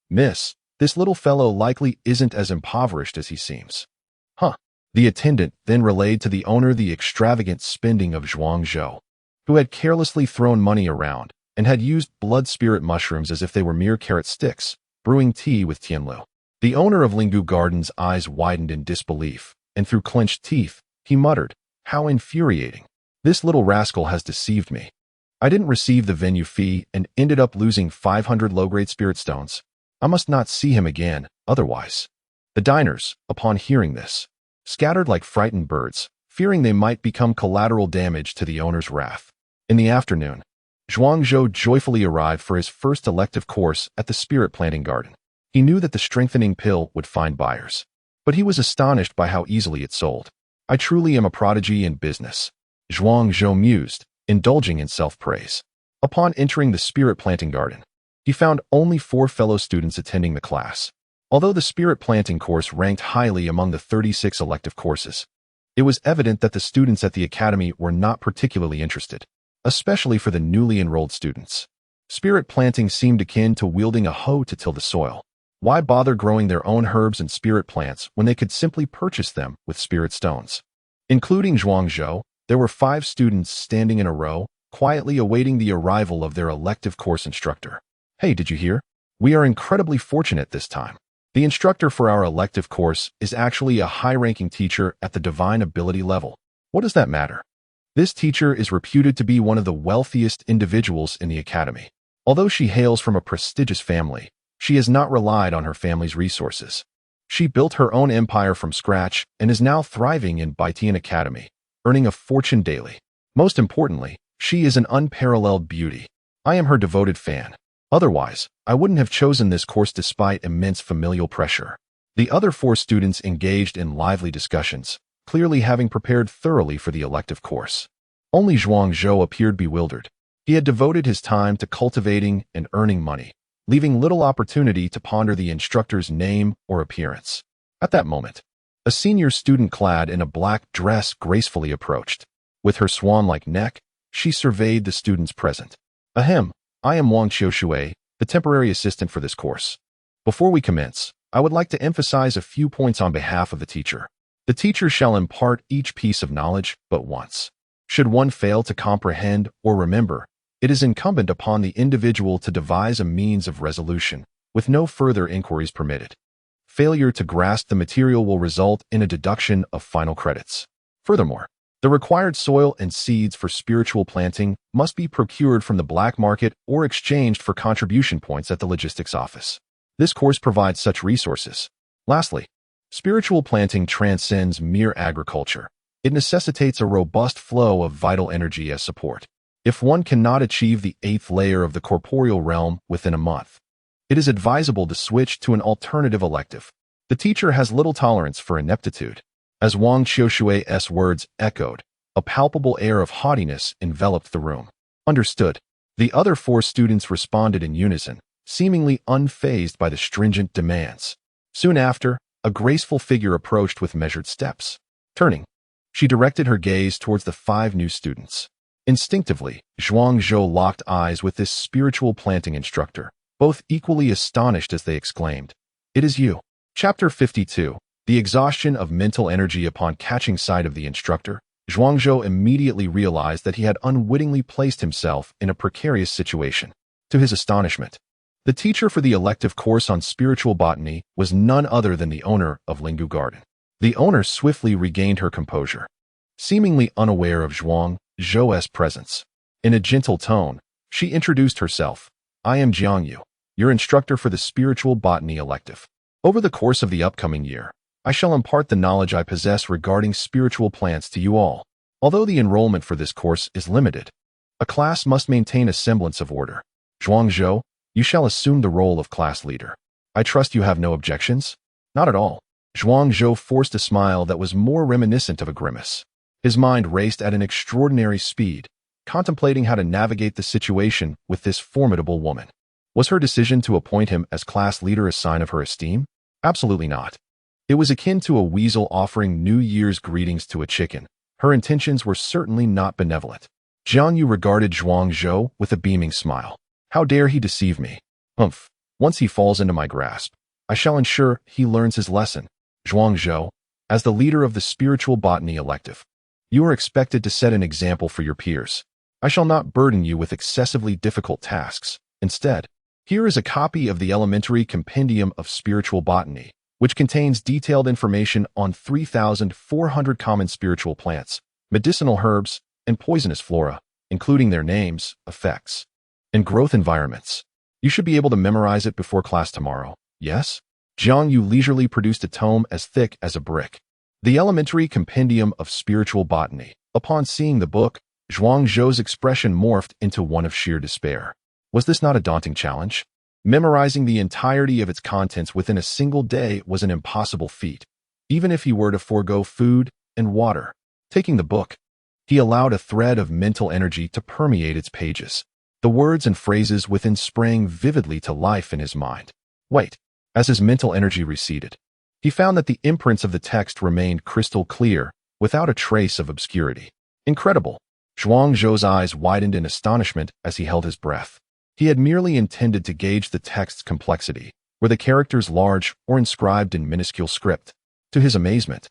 Speaker 1: Miss, this little fellow likely isn't as impoverished as he seems. Huh. The attendant then relayed to the owner the extravagant spending of Zhuang Zhou, who had carelessly thrown money around and had used blood spirit mushrooms as if they were mere carrot sticks, brewing tea with Tianlu. The owner of Linggu Garden's eyes widened in disbelief, and through clenched teeth, he muttered, "How infuriating. This little rascal has deceived me. I didn't receive the venue fee and ended up losing 500 low-grade spirit stones. I must not see him again, otherwise." The diners, upon hearing this, scattered like frightened birds, fearing they might become collateral damage to the owner's wrath. In the afternoon, Zhuang Zhou joyfully arrived for his first elective course at the spirit planting garden. He knew that the strengthening pill would find buyers, but he was astonished by how easily it sold. "I truly am a prodigy in business," Zhuang Zhou mused, indulging in self-praise. Upon entering the spirit planting garden, he found only 4 fellow students attending the class. Although the spirit planting course ranked highly among the 36 elective courses, it was evident that the students at the academy were not particularly interested, especially for the newly enrolled students. Spirit planting seemed akin to wielding a hoe to till the soil. Why bother growing their own herbs and spirit plants when they could simply purchase them with spirit stones? Including Zhuang Zhou, there were 5 students standing in a row, quietly awaiting the arrival of their elective course instructor. "Hey, did you hear? We are incredibly fortunate this time. The instructor for our elective course is actually a high-ranking teacher at the divine ability level." "What does that matter? This teacher is reputed to be one of the wealthiest individuals in the academy. Although she hails from a prestigious family, she has not relied on her family's resources. She built her own empire from scratch and is now thriving in Baitian Academy, earning a fortune daily. Most importantly, she is an unparalleled beauty. I am her devoted fan. Otherwise, I wouldn't have chosen this course despite immense familial pressure." The other 4 students engaged in lively discussions, clearly having prepared thoroughly for the elective course. Only Zhuang Zhou appeared bewildered. He had devoted his time to cultivating and earning money, leaving little opportunity to ponder the instructor's name or appearance. At that moment, a senior student clad in a black dress gracefully approached. With her swan-like neck, she surveyed the students present. "Ahem, I am Wang Qiushui, the temporary assistant for this course. Before we commence, I would like to emphasize a few points on behalf of the teacher. The teacher shall impart each piece of knowledge but once. Should one fail to comprehend or remember, it is incumbent upon the individual to devise a means of resolution, with no further inquiries permitted. Failure to grasp the material will result in a deduction of final credits. Furthermore, the required soil and seeds for spiritual planting must be procured from the black market or exchanged for contribution points at the logistics office. This course provides such resources. Lastly, spiritual planting transcends mere agriculture. It necessitates a robust flow of vital energy as support. If one cannot achieve the 8th layer of the corporeal realm within a month, it is advisable to switch to an alternative elective. The teacher has little tolerance for ineptitude." As Wang Qiushui's words echoed, a palpable air of haughtiness enveloped the room. "Understood." The other 4 students responded in unison, seemingly unfazed by the stringent demands. Soon after, a graceful figure approached with measured steps. Turning, she directed her gaze towards the 5 new students. Instinctively, Zhuang Zhou locked eyes with this spiritual planting instructor, both equally astonished as they exclaimed, "It is you." Chapter 52. The exhaustion of mental energy. Upon catching sight of the instructor, Zhuang Zhou immediately realized that he had unwittingly placed himself in a precarious situation. To his astonishment, the teacher for the elective course on spiritual botany was none other than the owner of Linggu Garden. The owner swiftly regained her composure, seemingly unaware of Zhuang Zhou's presence. In a gentle tone, she introduced herself. "I am Jiang Yu, your instructor for the spiritual botany elective. Over the course of the upcoming year, I shall impart the knowledge I possess regarding spiritual plants to you all. Although the enrollment for this course is limited, a class must maintain a semblance of order. Zhuang Zhou, you shall assume the role of class leader. I trust you have no objections?" "Not at all." Zhuang Zhou forced a smile that was more reminiscent of a grimace. His mind raced at an extraordinary speed, contemplating how to navigate the situation with this formidable woman. Was her decision to appoint him as class leader a sign of her esteem? Absolutely not. It was akin to a weasel offering New Year's greetings to a chicken. Her intentions were certainly not benevolent. Jiang Yu regarded Zhuang Zhou with a beaming smile. How dare he deceive me? Humph. Once he falls into my grasp, I shall ensure he learns his lesson. Zhuang Zhou, As the leader of the spiritual botany elective, you are expected to set an example for your peers. I shall not burden you with excessively difficult tasks. Instead, here is a copy of the Elementary Compendium of Spiritual Botany, which contains detailed information on 3,400 common spiritual plants, medicinal herbs, and poisonous flora, including their names, effects, and growth environments. You should be able to memorize it before class tomorrow, yes? Jiang Yu leisurely produced a tome as thick as a brick. The Elementary Compendium of Spiritual Botany. Upon seeing the book, Zhuang Zhou's expression morphed into one of sheer despair. Was this not a daunting challenge? Memorizing the entirety of its contents within a single day was an impossible feat, even if he were to forego food and water. Taking the book, he allowed a thread of mental energy to permeate its pages. The words and phrases within sprang vividly to life in his mind. Wait, as his mental energy receded, he found that the imprints of the text remained crystal clear, without a trace of obscurity. Incredible! Zhuang Zhou's eyes widened in astonishment as he held his breath. He had merely intended to gauge the text's complexity. Were the characters large or inscribed in minuscule script? To his amazement,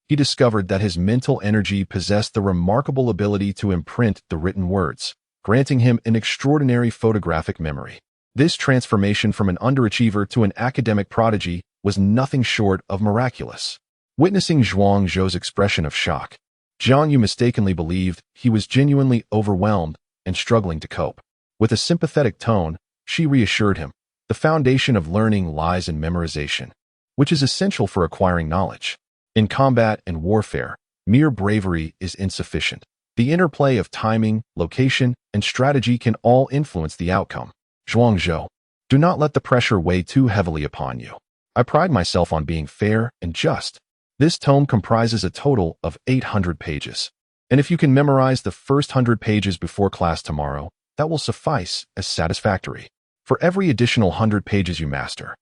Speaker 1: he discovered that his mental energy possessed the remarkable ability to imprint the written words, granting him an extraordinary photographic memory. This transformation from an underachiever to an academic prodigy was nothing short of miraculous. Witnessing Zhuang Zhou's expression of shock, Jiang Yu mistakenly believed he was genuinely overwhelmed and struggling to cope. With a sympathetic tone, she reassured him, the foundation of learning lies in memorization, which is essential for acquiring knowledge. In combat and warfare, mere bravery is insufficient. The interplay of timing, location, and strategy can all influence the outcome. Zhuang Zhou, do not let the pressure weigh too heavily upon you. I pride myself on being fair and just. This tome comprises a total of 800 pages. And if you can memorize the first 100 pages before class tomorrow, that will suffice as satisfactory. For every additional 100 pages you master,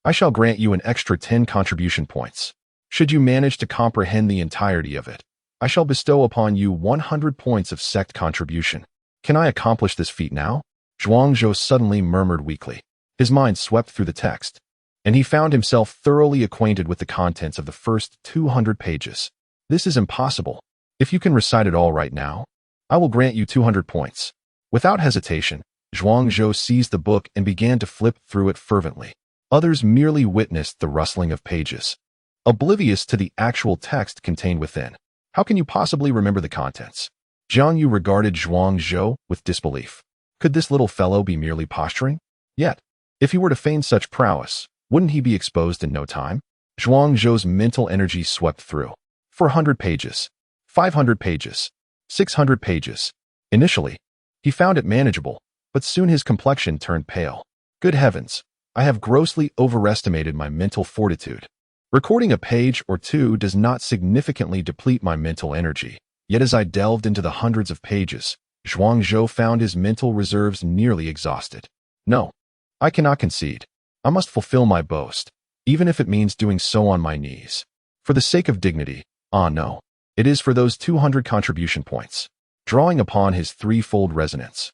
Speaker 1: I shall grant you an extra 10 contribution points. Should you manage to comprehend the entirety of it, I shall bestow upon you 100 points of sect contribution. Can I accomplish this feat now? Zhuang Zhou suddenly murmured weakly. His mind swept through the text, and he found himself thoroughly acquainted with the contents of the first 200 pages. This is impossible. If you can recite it all right now, I will grant you 200 points. Without hesitation, Zhuang Zhou seized the book and began to flip through it fervently. Others merely witnessed the rustling of pages, oblivious to the actual text contained within. How can you possibly remember the contents? Jiang Yu regarded Zhuang Zhou with disbelief. Could this little fellow be merely posturing? Yet, if he were to feign such prowess, wouldn't he be exposed in no time? Zhuang Zhou's mental energy swept through. 400 pages, 500 pages, 600 pages. Initially, he found it manageable, but soon his complexion turned pale. Good heavens, I have grossly overestimated my mental fortitude. Recording a page or two does not significantly deplete my mental energy. Yet as I delved into the hundreds of pages, Zhuang Zhou found his mental reserves nearly exhausted. No, I cannot concede. I must fulfill my boast, even if it means doing so on my knees. For the sake of dignity, no. It is for those 200 contribution points. Drawing upon his threefold resonance,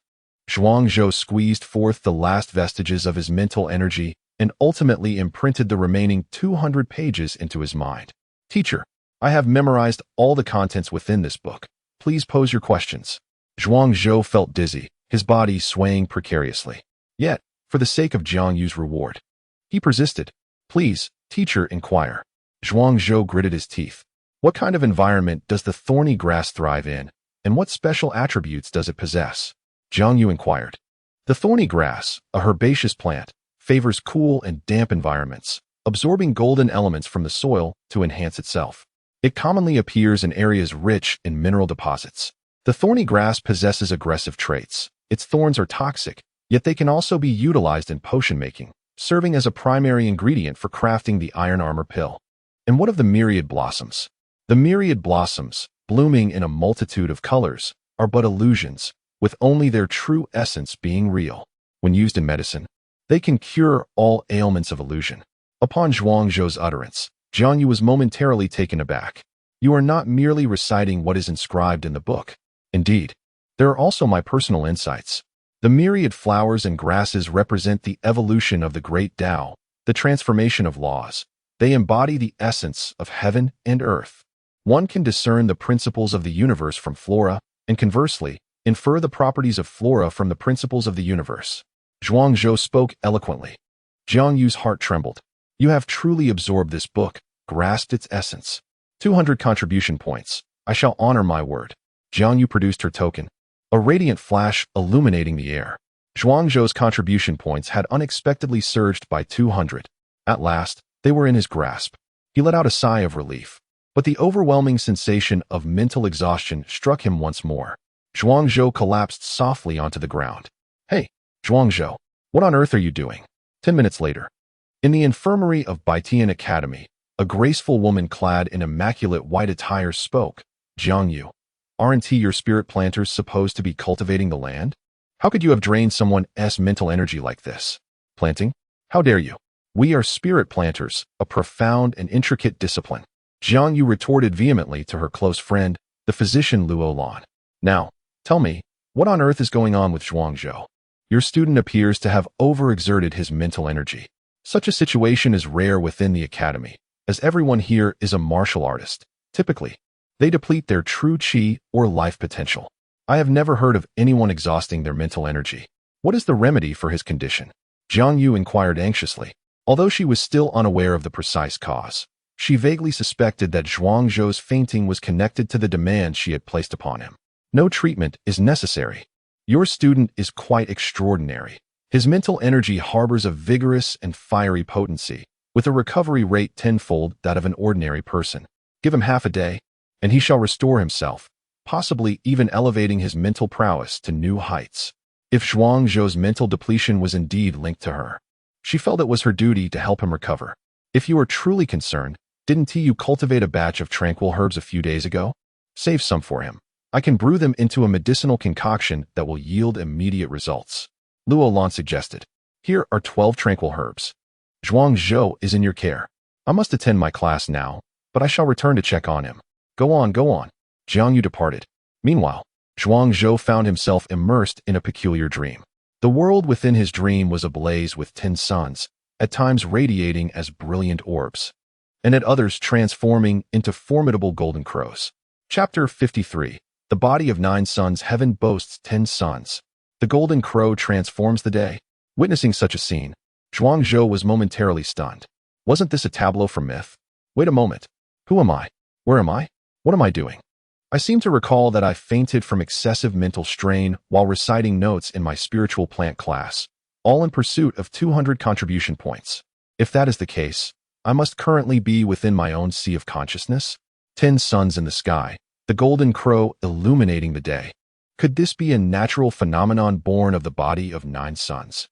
Speaker 1: Zhuang Zhou squeezed forth the last vestiges of his mental energy and ultimately imprinted the remaining 200 pages into his mind. Teacher, I have memorized all the contents within this book. Please pose your questions. Zhuang Zhou felt dizzy, his body swaying precariously. Yet, for the sake of Jiang Yu's reward, he persisted. Please, teacher, inquire. Zhuang Zhou gritted his teeth. What kind of environment does the thorny grass thrive in, and what special attributes does it possess? Jiang Yu inquired. The thorny grass, a herbaceous plant, favors cool and damp environments, absorbing golden elements from the soil to enhance itself. It commonly appears in areas rich in mineral deposits. The thorny grass possesses aggressive traits. Its thorns are toxic, yet they can also be utilized in potion making, serving as a primary ingredient for crafting the iron armor pill. And what of the myriad blossoms? The myriad blossoms, blooming in a multitude of colors, are but illusions, with only their true essence being real. When used in medicine, they can cure all ailments of illusion. Upon Zhuang Zhou's utterance, Jiang Yu was momentarily taken aback. You are not merely reciting what is inscribed in the book. Indeed, there are also my personal insights. The myriad flowers and grasses represent the evolution of the great Tao, the transformation of laws, They embody the essence of heaven and earth. One can discern the principles of the universe from flora, and conversely, infer the properties of flora from the principles of the universe. Zhuang Zhou spoke eloquently. Jiang Yu's heart trembled. You have truly absorbed this book, grasped its essence. 200 contribution points. I shall honor my word. Jiang Yu produced her token, a radiant flash illuminating the air. Zhuang Zhou's contribution points had unexpectedly surged by 200. At last, they were in his grasp. He let out a sigh of relief. But the overwhelming sensation of mental exhaustion struck him once more. Zhuang Zhou collapsed softly onto the ground. Hey, Zhuang Zhou, what on earth are you doing? 10 minutes later. In the infirmary of Baitian Academy, a graceful woman clad in immaculate white attire spoke. Jiang Yu, aren't your spirit planters supposed to be cultivating the land? How could you have drained someone's mental energy like this? Planting? How dare you? We are spirit planters, a profound and intricate discipline. Jiang Yu retorted vehemently to her close friend, the physician Luo Lan. Now, tell me, what on earth is going on with Zhuang Zhou? Your student appears to have overexerted his mental energy. Such a situation is rare within the academy, as everyone here is a martial artist. Typically, they deplete their true qi or life potential. I have never heard of anyone exhausting their mental energy. What is the remedy for his condition? Jiang Yu inquired anxiously. Although she was still unaware of the precise cause, she vaguely suspected that Zhuang Zhou's fainting was connected to the demand she had placed upon him. No treatment is necessary. Your student is quite extraordinary. His mental energy harbors a vigorous and fiery potency, with a recovery rate tenfold that of an ordinary person. Give him half a day, and he shall restore himself, possibly even elevating his mental prowess to new heights. If Zhuang Zhou's mental depletion was indeed linked to her, she felt it was her duty to help him recover. If you are truly concerned, didn't you cultivate a batch of tranquil herbs a few days ago? Save some for him. I can brew them into a medicinal concoction that will yield immediate results. Luo Lan suggested. Here are 12 tranquil herbs. Zhuang Zhou is in your care. I must attend my class now, but I shall return to check on him. Go on, go on. Jiang Yu departed. Meanwhile, Zhuang Zhou found himself immersed in a peculiar dream. The world within his dream was ablaze with 10 suns, at times radiating as brilliant orbs, and at others transforming into formidable golden crows. Chapter 53. The body of 9 suns. Heaven boasts 10 suns. The golden crow transforms the day. Witnessing such a scene, Zhuang Zhou was momentarily stunned. Wasn't this a tableau from myth? Wait a moment. Who am I? Where am I? What am I doing? I seem to recall that I fainted from excessive mental strain while reciting notes in my spiritual plant class, all in pursuit of 200 contribution points. If that is the case, I must currently be within my own sea of consciousness. 10 suns in the sky, the golden crow illuminating the day. Could this be a natural phenomenon born of the body of 9 suns?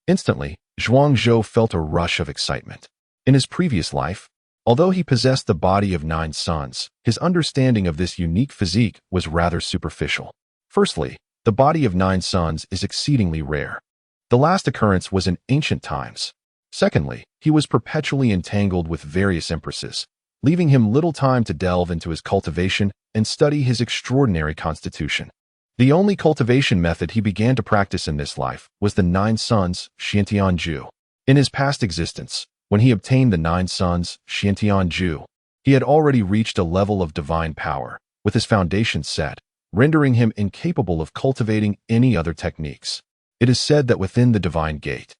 Speaker 1: Instantly, Zhuang Zhou felt a rush of excitement. In his previous life, although he possessed the body of 9 suns, his understanding of this unique physique was rather superficial. Firstly, the body of 9 suns is exceedingly rare. The last occurrence was in ancient times. Secondly, he was perpetually entangled with various empresses, leaving him little time to delve into his cultivation and study his extraordinary constitution. The only cultivation method he began to practice in this life was the 9 suns, Xiantianju. In his past existence, when he obtained the 9 suns, Xiantianju, he had already reached a level of divine power, with his foundation set, rendering him incapable of cultivating any other techniques. It is said that within the divine gate,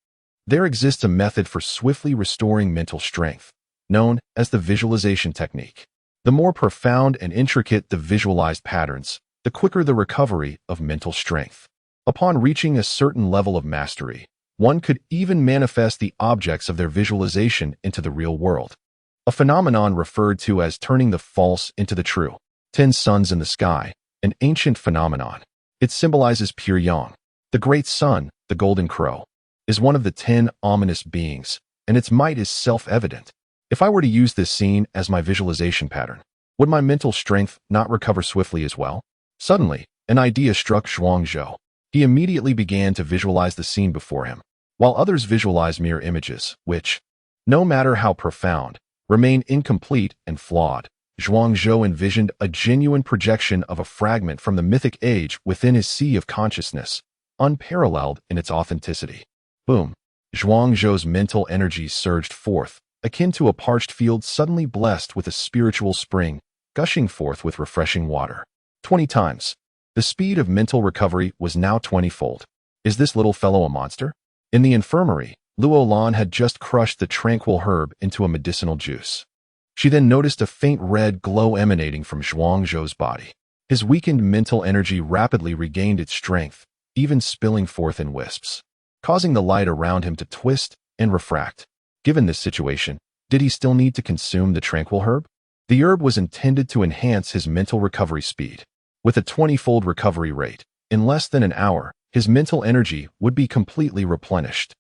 Speaker 1: there exists a method for swiftly restoring mental strength, known as the visualization technique. The more profound and intricate the visualized patterns, the quicker the recovery of mental strength. Upon reaching a certain level of mastery, one could even manifest the objects of their visualization into the real world, a phenomenon referred to as turning the false into the true. 10 suns in the sky, an ancient phenomenon. It symbolizes pure yang. The great sun, the golden crow, is one of the 10 ominous beings, and its might is self-evident. If I were to use this scene as my visualization pattern, would my mental strength not recover swiftly as well? Suddenly, an idea struck Zhuang Zhou. He immediately began to visualize the scene before him, while others visualize mere images, which, no matter how profound, remain incomplete and flawed. Zhuang Zhou envisioned a genuine projection of a fragment from the mythic age within his sea of consciousness, unparalleled in its authenticity. Boom! Zhuang Zhou's mental energies surged forth, akin to a parched field suddenly blessed with a spiritual spring, gushing forth with refreshing water. 20 times. The speed of mental recovery was now 20-fold. Is this little fellow a monster? In the infirmary, Luo Lan had just crushed the tranquil herb into a medicinal juice. She then noticed a faint red glow emanating from Zhuang Zhou's body. His weakened mental energy rapidly regained its strength, even spilling forth in wisps, causing the light around him to twist and refract. Given this situation, did he still need to consume the tranquil herb? The herb was intended to enhance his mental recovery speed. With a 20-fold recovery rate, in less than an hour, his mental energy would be completely replenished.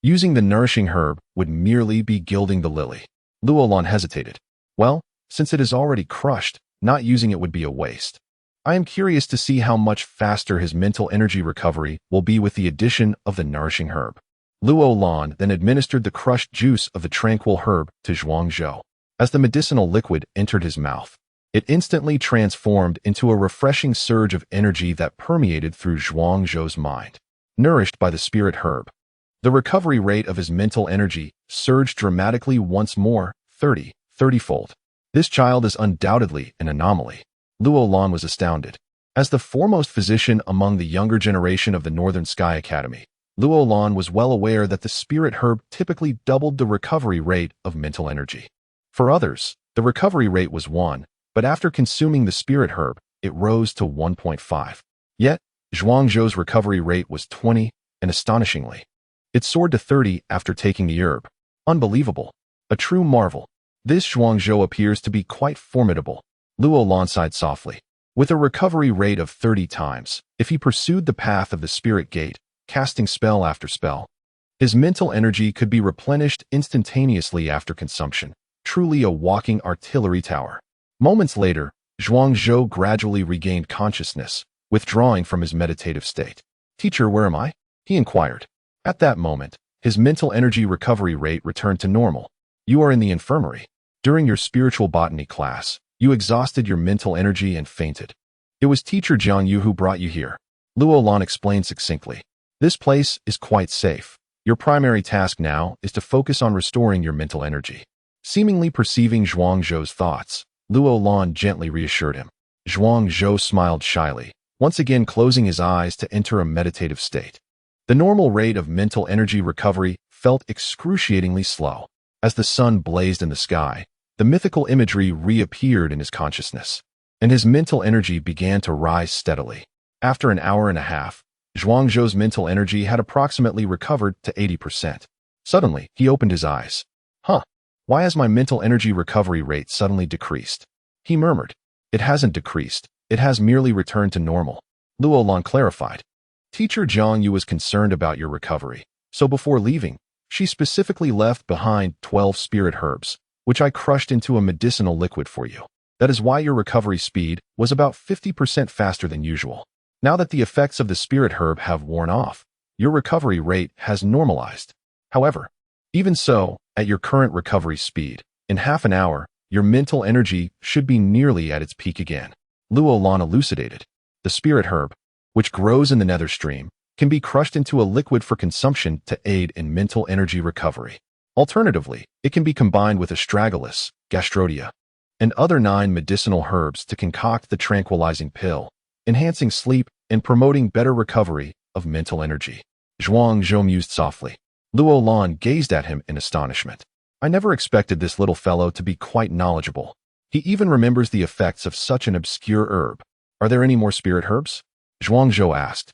Speaker 1: Using the nourishing herb would merely be gilding the lily. Luo Lan hesitated. Well, since it is already crushed, not using it would be a waste. I am curious to see how much faster his mental energy recovery will be with the addition of the nourishing herb. Luo Lan then administered the crushed juice of the tranquil herb to Zhuang Zhou. As the medicinal liquid entered his mouth, it instantly transformed into a refreshing surge of energy that permeated through Zhuang Zhou's mind. Nourished by the spirit herb, the recovery rate of his mental energy surged dramatically once more, 30-fold. This child is undoubtedly an anomaly. Luo Lan was astounded. As the foremost physician among the younger generation of the Northern Sky Academy, Luo Lan was well aware that the spirit herb typically doubled the recovery rate of mental energy. For others, the recovery rate was 1, but after consuming the spirit herb, it rose to 1.5. Yet, Zhuang Zhou's recovery rate was 20, and astonishingly, it soared to 30 after taking the herb. Unbelievable. A true marvel. This Zhuang Zhou appears to be quite formidable. Luo Lan sighed softly. With a recovery rate of 30 times, if he pursued the path of the spirit gate, casting spell after spell, his mental energy could be replenished instantaneously after consumption. Truly a walking artillery tower. Moments later, Zhuang Zhou gradually regained consciousness, withdrawing from his meditative state. "Teacher, where am I?" he inquired. At that moment, his mental energy recovery rate returned to normal. "You are in the infirmary. During your spiritual botany class, you exhausted your mental energy and fainted. It was Teacher Jiang Yu who brought you here." Luo Lan explained succinctly. "This place is quite safe. Your primary task now is to focus on restoring your mental energy." Seemingly perceiving Zhuang Zhou's thoughts, Luo Lan gently reassured him. Zhuang Zhou smiled shyly, once again closing his eyes to enter a meditative state. The normal rate of mental energy recovery felt excruciatingly slow. As the sun blazed in the sky, the mythical imagery reappeared in his consciousness, and his mental energy began to rise steadily. After an hour and a half, Zhuang Zhou's mental energy had approximately recovered to 80%. Suddenly, he opened his eyes. Why has my mental energy recovery rate suddenly decreased?" he murmured. "It hasn't decreased. It has merely returned to normal," Luo Lan clarified. "Teacher Jiang Yu was concerned about your recovery, so before leaving, she specifically left behind 12 spirit herbs, which I crushed into a medicinal liquid for you. That is why your recovery speed was about 50% faster than usual. Now that the effects of the spirit herb have worn off, your recovery rate has normalized. However, even so, at your current recovery speed, in half an hour, your mental energy should be nearly at its peak again." Luo Lan elucidated. The spirit herb, which grows in the nether stream, can be crushed into a liquid for consumption to aid in mental energy recovery. Alternatively, it can be combined with astragalus, gastrodia, and other 9 medicinal herbs to concoct the tranquilizing pill, enhancing sleep and promoting better recovery of mental energy. Zhuang Zhou mused softly. Luo Lan gazed at him in astonishment. "I never expected this little fellow to be quite knowledgeable. He even remembers the effects of such an obscure herb. Are there any more spirit herbs?" Zhuang Zhou asked,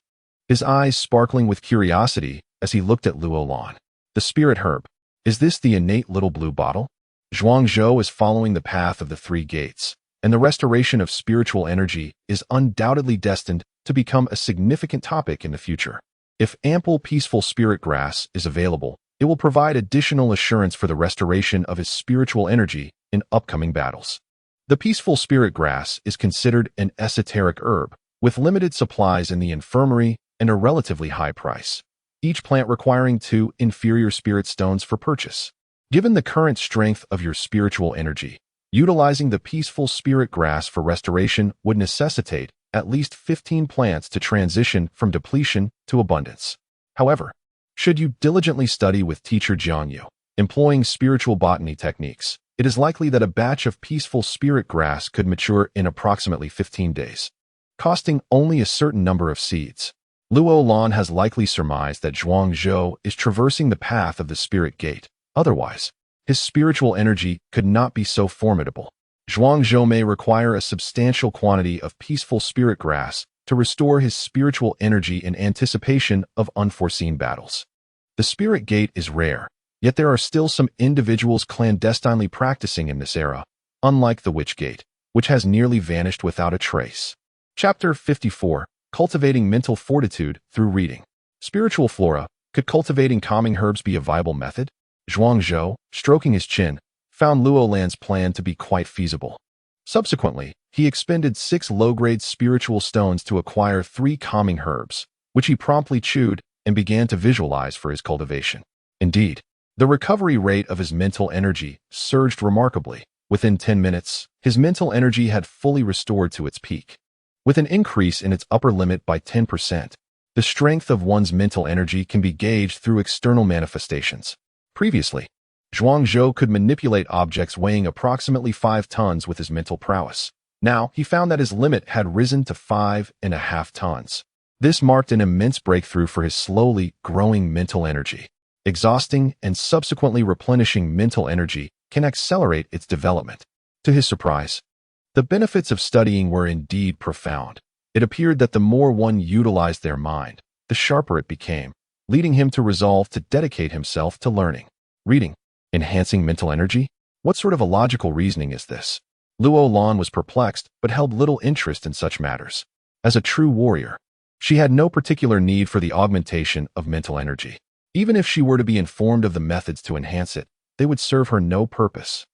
Speaker 1: his eyes sparkling with curiosity as he looked at Luo Lan. "The spirit herb. Is this the innate little blue bottle?" Zhuang Zhou is following the path of the 3 gates, and the restoration of spiritual energy is undoubtedly destined to become a significant topic in the future. If ample peaceful spirit grass is available, it will provide additional assurance for the restoration of his spiritual energy in upcoming battles. The peaceful spirit grass is considered an esoteric herb, with limited supplies in the infirmary and a relatively high price, each plant requiring 2 inferior spirit stones for purchase. Given the current strength of your spiritual energy, utilizing the peaceful spirit grass for restoration would necessitate at least 15 plants to transition from depletion to abundance. However, should you diligently study with Teacher Jiang Yu, Employing spiritual botany techniques, it is likely that a batch of peaceful spirit grass could mature in approximately 15 days, costing only a certain number of seeds. Luo Lan has likely surmised that Zhuang Zhou is traversing the path of the spirit gate. Otherwise, his spiritual energy could not be so formidable. Zhuang Zhou may require a substantial quantity of peaceful spirit grass to restore his spiritual energy in anticipation of unforeseen battles. The spirit gate is rare, yet there are still some individuals clandestinely practicing in this era, unlike the witch gate, which has nearly vanished without a trace. Chapter 54. Cultivating Mental Fortitude Through Reading. Spiritual flora. Could cultivating calming herbs be a viable method? Zhuang Zhou, stroking his chin, found Luo Lan's plan to be quite feasible. Subsequently, he expended 6 low-grade spiritual stones to acquire 3 calming herbs, which he promptly chewed and began to visualize for his cultivation. Indeed, the recovery rate of his mental energy surged remarkably. Within 10 minutes, his mental energy had fully restored to its peak. With an increase in its upper limit by 10%, the strength of one's mental energy can be gauged through external manifestations. Previously, Zhuang Zhou could manipulate objects weighing approximately 5 tons with his mental prowess. Now, he found that his limit had risen to 5.5 tons. This marked an immense breakthrough for his slowly growing mental energy. Exhausting and subsequently replenishing mental energy can accelerate its development. To his surprise, the benefits of studying were indeed profound. It appeared that the more one utilized their mind, the sharper it became, leading him to resolve to dedicate himself to learning. Reading. Enhancing mental energy? What sort of a logical reasoning is this? Luo Lan was perplexed, but held little interest in such matters. As a true warrior, she had no particular need for the augmentation of mental energy. Even if she were to be informed of the methods to enhance it, they would serve her no purpose.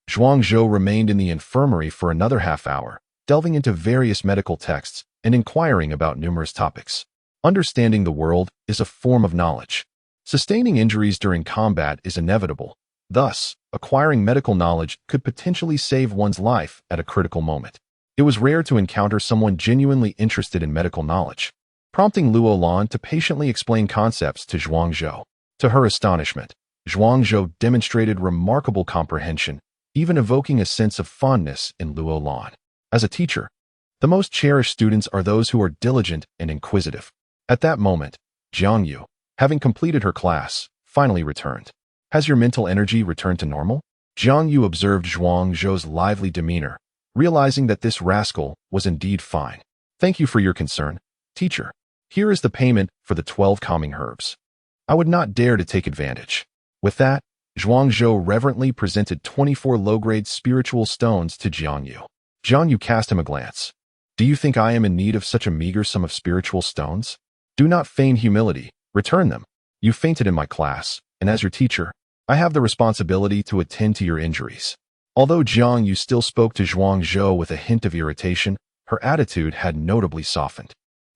Speaker 1: Zhuang Zhou remained in the infirmary for another half-hour, delving into various medical texts and inquiring about numerous topics. Understanding the world is a form of knowledge. Sustaining injuries during combat is inevitable. Thus, acquiring medical knowledge could potentially save one's life at a critical moment. It was rare to encounter someone genuinely interested in medical knowledge, prompting Luo Lan to patiently explain concepts to Zhuang Zhou. To her astonishment, Zhuang Zhou demonstrated remarkable comprehension, even evoking a sense of fondness in Luo Lan. As a teacher, the most cherished students are those who are diligent and inquisitive. At that moment, Jiang Yu, having completed her class, finally returned. Has your mental energy returned to normal? Jiang Yu observed Zhuang Zhou's lively demeanor, realizing that this rascal was indeed fine. Thank you for your concern, teacher. Here is the payment for the 12 calming herbs. I would not dare to take advantage. With that, Zhuang Zhou reverently presented 24 low-grade spiritual stones to Jiang Yu. Jiang Yu cast him a glance. Do you think I am in need of such a meager sum of spiritual stones? Do not feign humility. Return them. You fainted in my class, and as your teacher, I have the responsibility to attend to your injuries. Although Jiang Yu still spoke to Zhuang Zhou with a hint of irritation, her attitude had notably softened.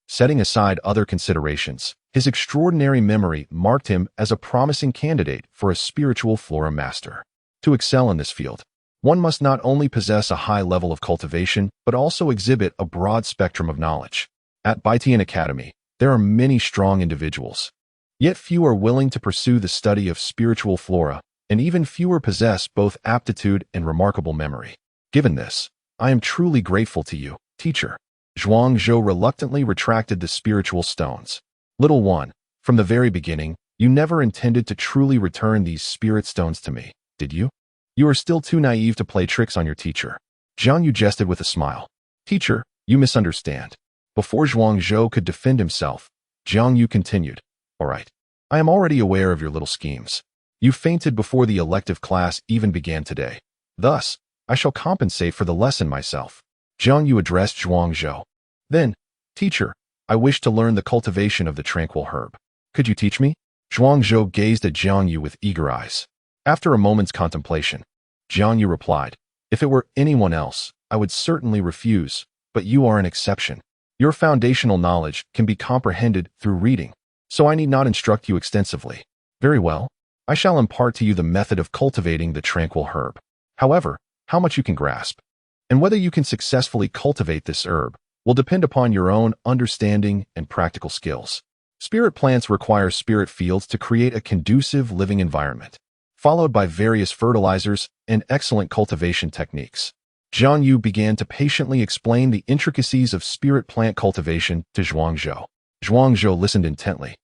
Speaker 1: Setting aside other considerations, his extraordinary memory marked him as a promising candidate for a spiritual flora master. To excel in this field, one must not only possess a high level of cultivation, but also exhibit a broad spectrum of knowledge. At Baitian Academy, there are many strong individuals, yet few are willing to pursue the study of spiritual flora, and even fewer possess both aptitude and remarkable memory. Given this, I am truly grateful to you, teacher. Zhuang Zhou reluctantly retracted the spiritual stones. Little one, from the very beginning, you never intended to truly return these spirit stones to me, did you? You are still too naive to play tricks on your teacher. Jiang Yu jested with a smile. Teacher, you misunderstand. Before Zhuang Zhou could defend himself, Jiang Yu continued. All right, I am already aware of your little schemes. You fainted before the elective class even began today. Thus, I shall compensate for the lesson myself. Jiang Yu addressed Zhuang Zhou. Then, teacher, I wish to learn the cultivation of the tranquil herb. Could you teach me? Zhuang Zhou gazed at Jiang Yu with eager eyes. After a moment's contemplation, Jiang Yu replied, If it were anyone else, I would certainly refuse, but you are an exception. Your foundational knowledge can be comprehended through reading, so I need not instruct you extensively. Very well, I shall impart to you the method of cultivating the tranquil herb. However, how much you can grasp, and whether you can successfully cultivate this herb, will depend upon your own understanding and practical skills. Spirit plants require spirit fields to create a conducive living environment. followed by various fertilizers and excellent cultivation techniques. Jiang Yu began to patiently explain the intricacies of spirit plant cultivation to Zhuangzhou. Zhuangzhou listened intently,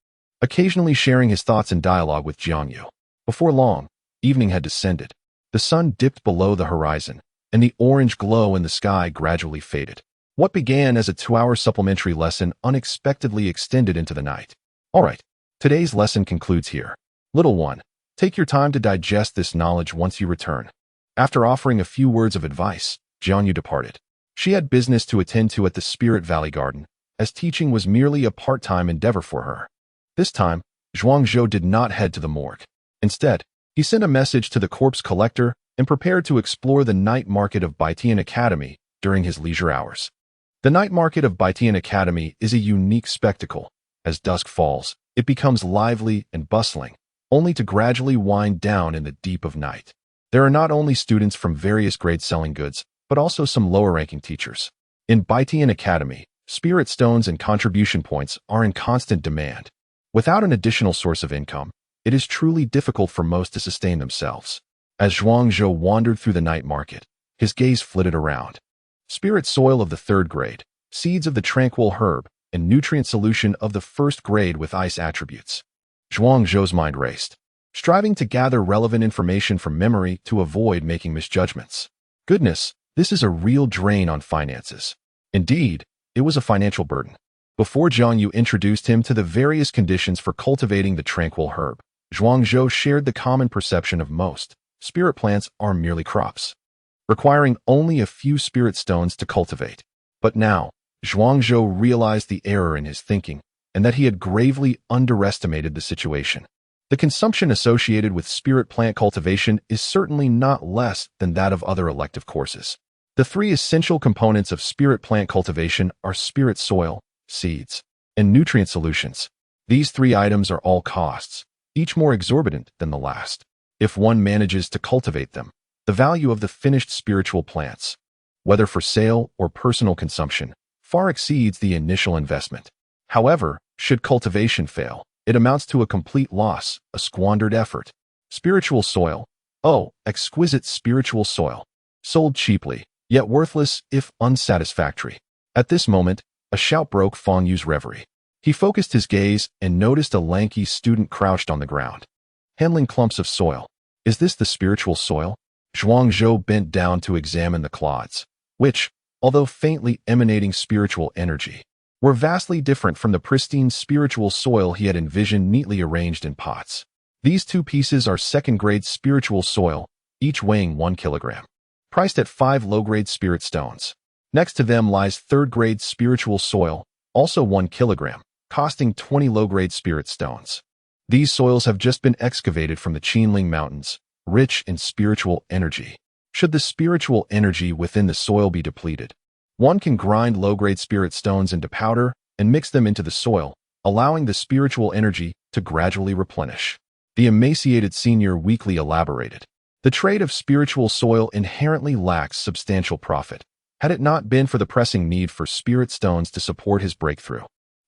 Speaker 1: occasionally sharing his thoughts in dialogue with Jiang Yu. Before long, evening had descended. The sun dipped below the horizon, and the orange glow in the sky gradually faded. What began as a 2-hour supplementary lesson unexpectedly extended into the night. All right, today's lesson concludes here. Little one, take your time to digest this knowledge once you return. After offering a few words of advice, Jiang Yu departed. She had business to attend to at the Spirit Valley Garden, as teaching was merely a part-time endeavor for her. This time, Zhuangzhou did not head to the morgue. Instead, he sent a message to the corpse collector and prepared to explore the night market of Baitian Academy during his leisure hours. The night market of Baitian Academy is a unique spectacle. As dusk falls, it becomes lively and bustling, only to gradually wind down in the deep of night. There are not only students from various grades selling goods, but also some lower-ranking teachers. In Baitian Academy, spirit stones and contribution points are in constant demand. Without an additional source of income, it is truly difficult for most to sustain themselves. As Zhuangzhou wandered through the night market, his gaze flitted around. Spirit soil of the 3rd grade, seeds of the tranquil herb, and nutrient solution of the 1st grade with ice attributes. Zhuangzhou's mind raced, striving to gather relevant information from memory to avoid making misjudgments. Goodness, this is a real drain on finances. Indeed, it was a financial burden. Before Jiang Yu introduced him to the various conditions for cultivating the tranquil herb, Zhuangzhou shared the common perception of most spirit plants are merely crops, requiring only a few spirit stones to cultivate. But now, Zhuangzhou realized the error in his thinking and that he had gravely underestimated the situation. The consumption associated with spirit plant cultivation is certainly not less than that of other elective courses. The 3 essential components of spirit plant cultivation are spirit soil, seeds, and nutrient solutions. These 3 items are all costs, each more exorbitant than the last. If one manages to cultivate them, the value of the finished spiritual plants, whether for sale or personal consumption, far exceeds the initial investment. However, should cultivation fail, it amounts to a complete loss, a squandered effort. Spiritual soil. Oh, exquisite spiritual soil. Sold cheaply, yet worthless if unsatisfactory. At this moment, a shout broke Fang Yu's reverie. He focused his gaze and noticed a lanky student crouched on the ground, handling clumps of soil. Is this the spiritual soil? Zhuangzhou bent down to examine the clods, which, although faintly emanating spiritual energy, were vastly different from the pristine spiritual soil he had envisioned neatly arranged in pots. These 2 pieces are 2nd-grade spiritual soil, each weighing 1 kilogram, priced at 5 low-grade spirit stones. Next to them lies 3rd-grade spiritual soil, also 1 kilogram, costing 20 low-grade spirit stones. These soils have just been excavated from the Qinling Mountains, rich in spiritual energy. Should the spiritual energy within the soil be depleted, one can grind low-grade spirit stones into powder and mix them into the soil, allowing the spiritual energy to gradually replenish. The emaciated senior weakly elaborated. The trade of spiritual soil inherently lacks substantial profit. Had it not been for the pressing need for spirit stones to support his breakthrough,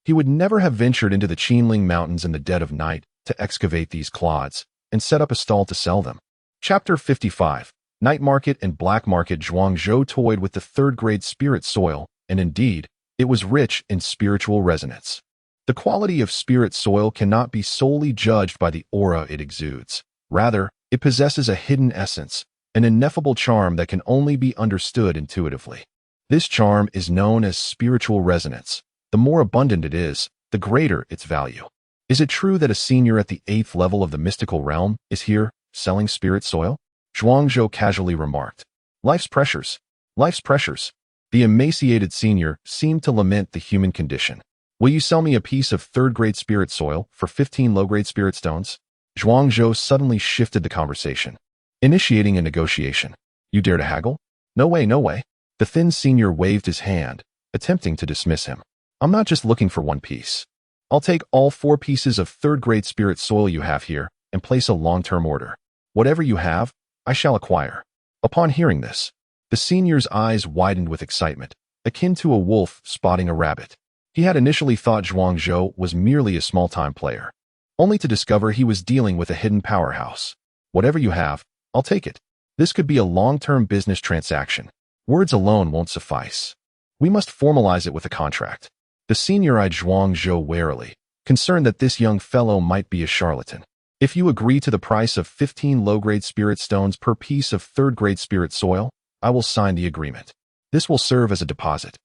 Speaker 1: he would never have ventured into the Qinling Mountains in the dead of night to excavate these clods and set up a stall to sell them. Chapter 55. Night Market and Black Market. Zhuangzhou toyed with the 3rd-grade spirit soil, and indeed, it was rich in spiritual resonance. The quality of spirit soil cannot be solely judged by the aura it exudes. Rather, it possesses a hidden essence, an ineffable charm that can only be understood intuitively. This charm is known as spiritual resonance. The more abundant it is, the greater its value. Is it true that a senior at the 8th level of the mystical realm is here, selling spirit soil? Zhuangzhou casually remarked. Life's pressures. Life's pressures. The emaciated senior seemed to lament the human condition. Will you sell me a piece of 3rd-grade spirit soil for 15 low-grade spirit stones? Zhuangzhou suddenly shifted the conversation, initiating a negotiation. You dare to haggle? No way, no way. The thin senior waved his hand, attempting to dismiss him. I'm not just looking for 1 piece. I'll take all 4 pieces of 3rd-grade spirit soil you have here and place a long-term order. Whatever you have, I shall acquire. Upon hearing this, the senior's eyes widened with excitement, akin to a wolf spotting a rabbit. He had initially thought Zhuangzhou was merely a small-time player, only to discover he was dealing with a hidden powerhouse. Whatever you have, I'll take it. This could be a long-term business transaction. Words alone won't suffice. We must formalize it with a contract. The senior eyed Zhuang Zhou warily, concerned that this young fellow might be a charlatan. If you agree to the price of 15 low-grade spirit stones per piece of third-grade spirit soil, I will sign the agreement. This will serve as a deposit.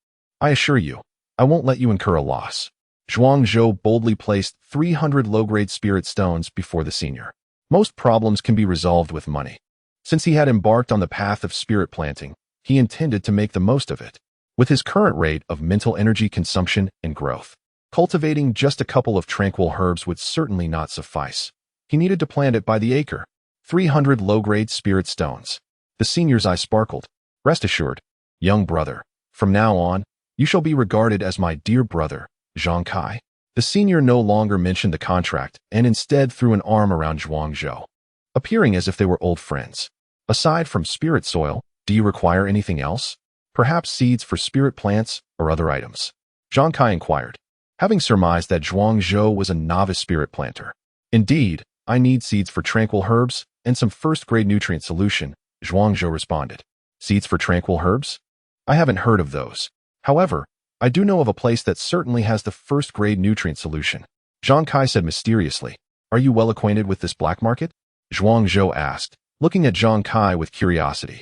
Speaker 1: I assure you, I won't let you incur a loss. Zhuang Zhou boldly placed 300 low-grade spirit stones before the senior. Most problems can be resolved with money. Since he had embarked on the path of spirit planting, he intended to make the most of it. With his current rate of mental energy consumption and growth, cultivating just a couple of tranquil herbs would certainly not suffice. He needed to plant it by the acre. 300 low-grade spirit stones. The senior's eye sparkled. Rest assured, young brother, from now on, you shall be regarded as my dear brother, Zhang Kai. The senior no longer mentioned the contract and instead threw an arm around Zhuang Zhou, appearing as if they were old friends. Aside from spirit soil, do you require anything else? Perhaps seeds for spirit plants or other items? Zhang Kai inquired, having surmised that Zhuang Zhou was a novice spirit planter. Indeed, I need seeds for tranquil herbs and some first-grade nutrient solution, Zhuang Zhou responded. Seeds for tranquil herbs? I haven't heard of those. However, I do know of a place that certainly has the first-grade nutrient solution. Zhang Kai said mysteriously. Are you well acquainted with this black market? Zhuang Zhou asked, looking at Zhang Kai with curiosity.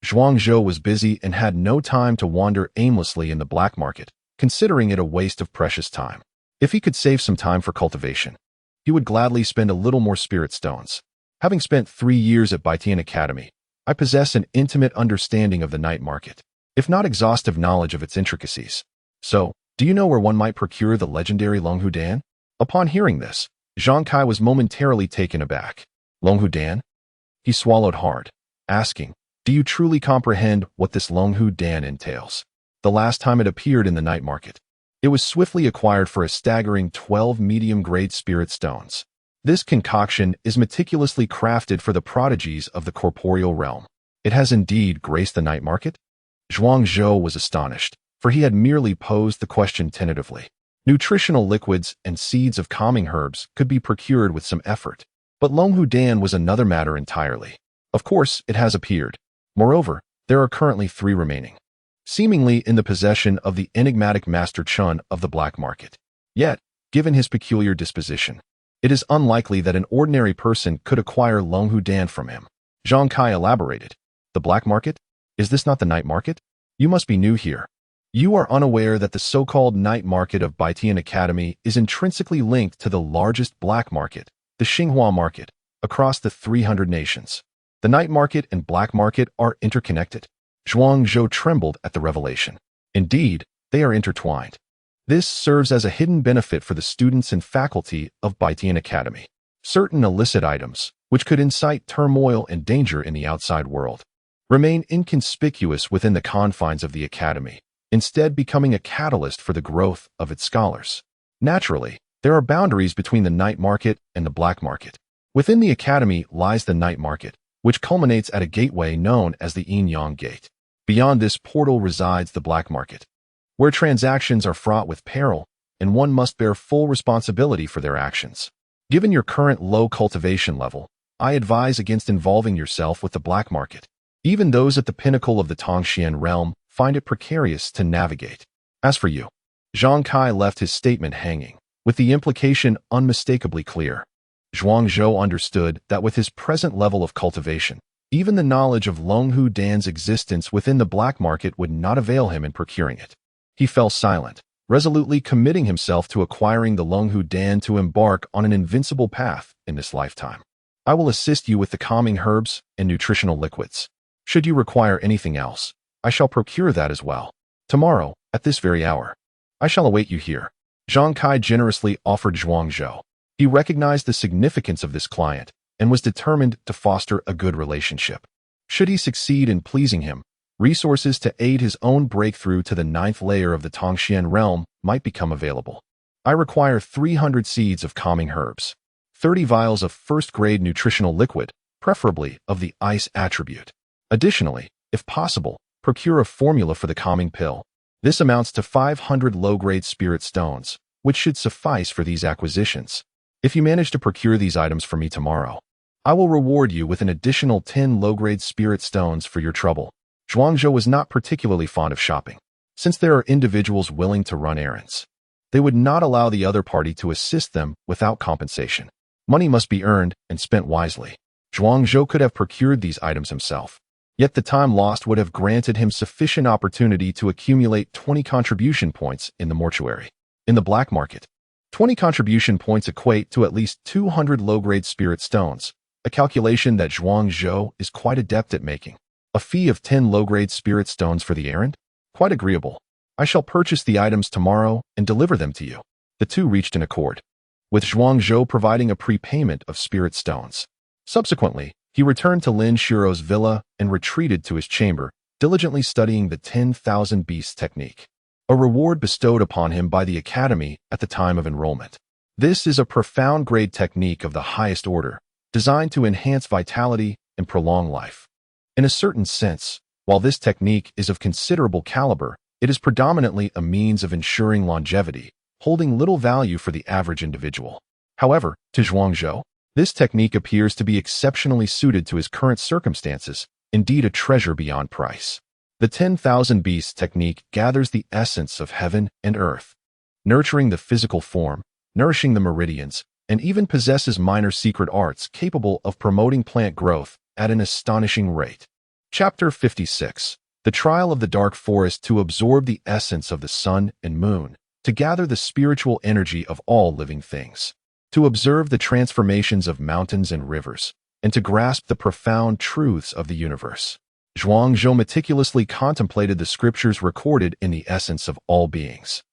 Speaker 1: Zhuang Zhou was busy and had no time to wander aimlessly in the black market, considering it a waste of precious time. If he could save some time for cultivation, he would gladly spend a little more spirit stones. Having spent 3 years at Baitian Academy, I possess an intimate understanding of the night market, if not exhaustive knowledge of its intricacies. So, do you know where one might procure the legendary Longhu Dan? Upon hearing this, Zhang Kai was momentarily taken aback. Longhu Dan? He swallowed hard, asking, do you truly comprehend what this Longhu Dan entails? The last time it appeared in the night market, it was swiftly acquired for a staggering 12 medium-grade spirit stones. This concoction is meticulously crafted for the prodigies of the corporeal realm. It has indeed graced the night market? Zhuang Zhou was astonished, for he had merely posed the question tentatively. Nutritional liquids and seeds of calming herbs could be procured with some effort. But Longhu Dan was another matter entirely. Of course, it has appeared. Moreover, there are currently 3 remaining, seemingly in the possession of the enigmatic Master Chun of the black market. Yet, given his peculiar disposition, it is unlikely that an ordinary person could acquire Longhu Dan from him. Zhang Kai elaborated. The black market? Is this not the night market? You must be new here. You are unaware that the so-called night market of Baitian Academy is intrinsically linked to the largest black market, the Xinghua market, across the 300 nations. The night market and black market are interconnected. Zhuang Zhou trembled at the revelation. Indeed, they are intertwined. This serves as a hidden benefit for the students and faculty of Baitian Academy. Certain illicit items, which could incite turmoil and danger in the outside world, remain inconspicuous within the confines of the academy, instead becoming a catalyst for the growth of its scholars. Naturally, there are boundaries between the night market and the black market. Within the academy lies the night market, which culminates at a gateway known as the Yin-Yang Gate. Beyond this portal resides the black market, where transactions are fraught with peril, and one must bear full responsibility for their actions. Given your current low cultivation level, I advise against involving yourself with the black market. Even those at the pinnacle of the Tongxian realm find it precarious to navigate. As for you, Zhang Kai left his statement hanging, with the implication unmistakably clear. Zhuang Zhou understood that with his present level of cultivation, even the knowledge of Longhu Dan's existence within the black market would not avail him in procuring it. He fell silent, resolutely committing himself to acquiring the Longhu Dan to embark on an invincible path in this lifetime. I will assist you with the calming herbs and nutritional liquids. Should you require anything else, I shall procure that as well. Tomorrow, at this very hour, I shall await you here. Zhang Kai generously offered Zhuang Zhou. He recognized the significance of this client and was determined to foster a good relationship. Should he succeed in pleasing him, resources to aid his own breakthrough to the 9th layer of the Tongxian realm might become available. I require 300 seeds of calming herbs, 30 vials of first-grade nutritional liquid, preferably of the ice attribute. Additionally, if possible, procure a formula for the calming pill. This amounts to 500 low-grade spirit stones, which should suffice for these acquisitions. If you manage to procure these items for me tomorrow, I will reward you with an additional 10 low-grade spirit stones for your trouble. Zhuangzhou was not particularly fond of shopping. Since there are individuals willing to run errands, they would not allow the other party to assist them without compensation. Money must be earned and spent wisely. Zhuangzhou could have procured these items himself, yet the time lost would have granted him sufficient opportunity to accumulate 20 contribution points in the mortuary. In the black market, 20 contribution points equate to at least 200 low-grade spirit stones, a calculation that Zhuangzhou is quite adept at making. A fee of 10 low-grade spirit stones for the errand? Quite agreeable. I shall purchase the items tomorrow and deliver them to you. The two reached an accord, with Zhuangzhou providing a prepayment of spirit stones. Subsequently, he returned to Lin Shiro's villa and retreated to his chamber, diligently studying the 10,000 beasts technique, a reward bestowed upon him by the academy at the time of enrollment. This is a profound grade technique of the highest order, designed to enhance vitality and prolong life. In a certain sense, while this technique is of considerable caliber, it is predominantly a means of ensuring longevity, holding little value for the average individual. However, to Zhuangzhou, this technique appears to be exceptionally suited to his current circumstances, indeed a treasure beyond price. The 10,000 beasts technique gathers the essence of heaven and earth, nurturing the physical form, nourishing the meridians, and even possesses minor secret arts capable of promoting plant growth at an astonishing rate. Chapter 56. The Trial of the Dark Forest to absorb the essence of the sun and moon, to gather the spiritual energy of all living things, to observe the transformations of mountains and rivers, and to grasp the profound truths of the universe. Zhuangzhou meticulously contemplated the scriptures recorded in the essence of all beings,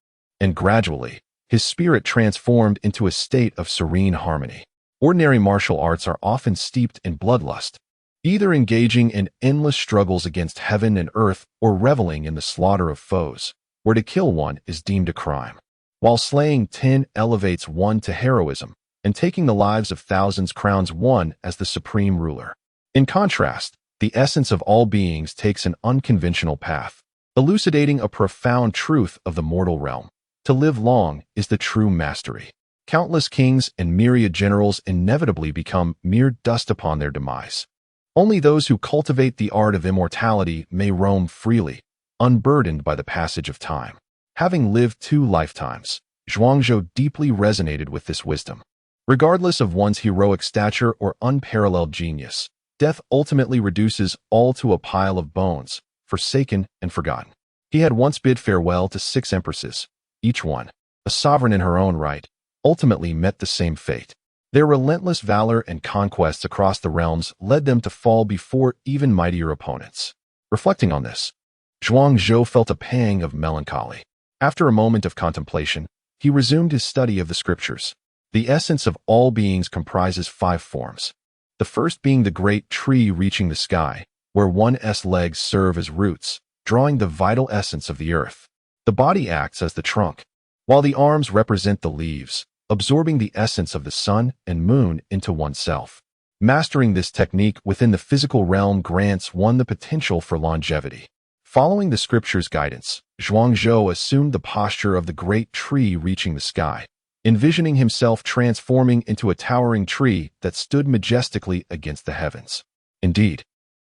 Speaker 1: and gradually, his spirit transformed into a state of serene harmony. Ordinary martial arts are often steeped in bloodlust, either engaging in endless struggles against heaven and earth or reveling in the slaughter of foes, where to kill one is deemed a crime, while slaying 10 elevates one to heroism, and taking the lives of thousands crowns one as the supreme ruler. In contrast, the essence of all beings takes an unconventional path, elucidating a profound truth of the mortal realm. To live long is the true mastery. Countless kings and myriad generals inevitably become mere dust upon their demise. Only those who cultivate the art of immortality may roam freely, unburdened by the passage of time. Having lived 2 lifetimes, Zhuangzhou deeply resonated with this wisdom. Regardless of one's heroic stature or unparalleled genius, death ultimately reduces all to a pile of bones, forsaken and forgotten. He had once bid farewell to 6 empresses, each one, a sovereign in her own right, ultimately met the same fate. Their relentless valor and conquests across the realms led them to fall before even mightier opponents. Reflecting on this, Zhuangzhou felt a pang of melancholy. After a moment of contemplation, he resumed his study of the scriptures. The essence of all beings comprises 5 forms. The first being the great tree reaching the sky, where one's legs serve as roots, drawing the vital essence of the earth. The body acts as the trunk, while the arms represent the leaves, absorbing the essence of the sun and moon into oneself. Mastering this technique within the physical realm grants one the potential for longevity. Following the scripture's guidance, Zhuangzhou assumed the posture of the great tree reaching the sky, envisioning himself transforming into a towering tree that stood majestically against the heavens. Indeed,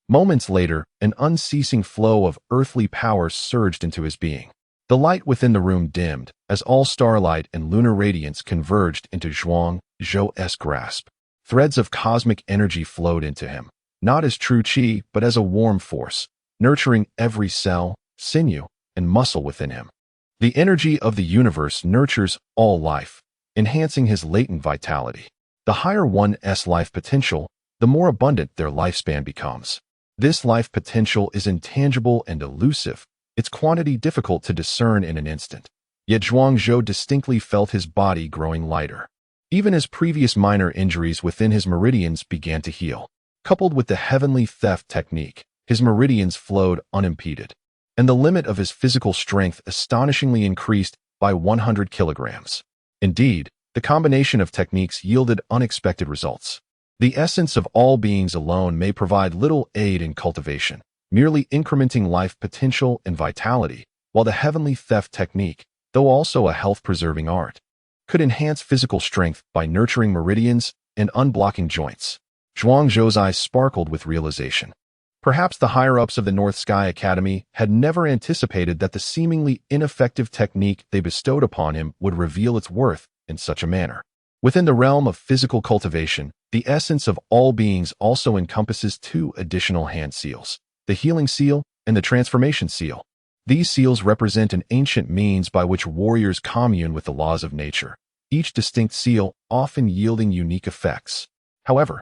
Speaker 1: moments later, an unceasing flow of earthly power surged into his being. The light within the room dimmed, as all starlight and lunar radiance converged into Zhuangzhou's grasp. Threads of cosmic energy flowed into him, not as true qi, but as a warm force, nurturing every cell, sinew, and muscle within him. The energy of the universe nurtures all life, enhancing his latent vitality. The higher one's life potential, the more abundant their lifespan becomes. This life potential is intangible and elusive, its quantity difficult to discern in an instant. Yet Zhuangzhou distinctly felt his body growing lighter. Even as previous minor injuries within his meridians began to heal. Coupled with the heavenly theft technique, his meridians flowed unimpeded, and the limit of his physical strength astonishingly increased by 100 kilograms. Indeed, the combination of techniques yielded unexpected results. The essence of all beings alone may provide little aid in cultivation, merely incrementing life potential and vitality, while the heavenly theft technique, though also a health-preserving art, could enhance physical strength by nurturing meridians and unblocking joints. Zhuangzhou's eyes sparkled with realization. Perhaps the higher-ups of the North Sky Academy had never anticipated that the seemingly ineffective technique they bestowed upon him would reveal its worth in such a manner. Within the realm of physical cultivation, the essence of all beings also encompasses two additional hand seals, the healing seal and the transformation seal. These seals represent an ancient means by which warriors commune with the laws of nature, each distinct seal often yielding unique effects. However,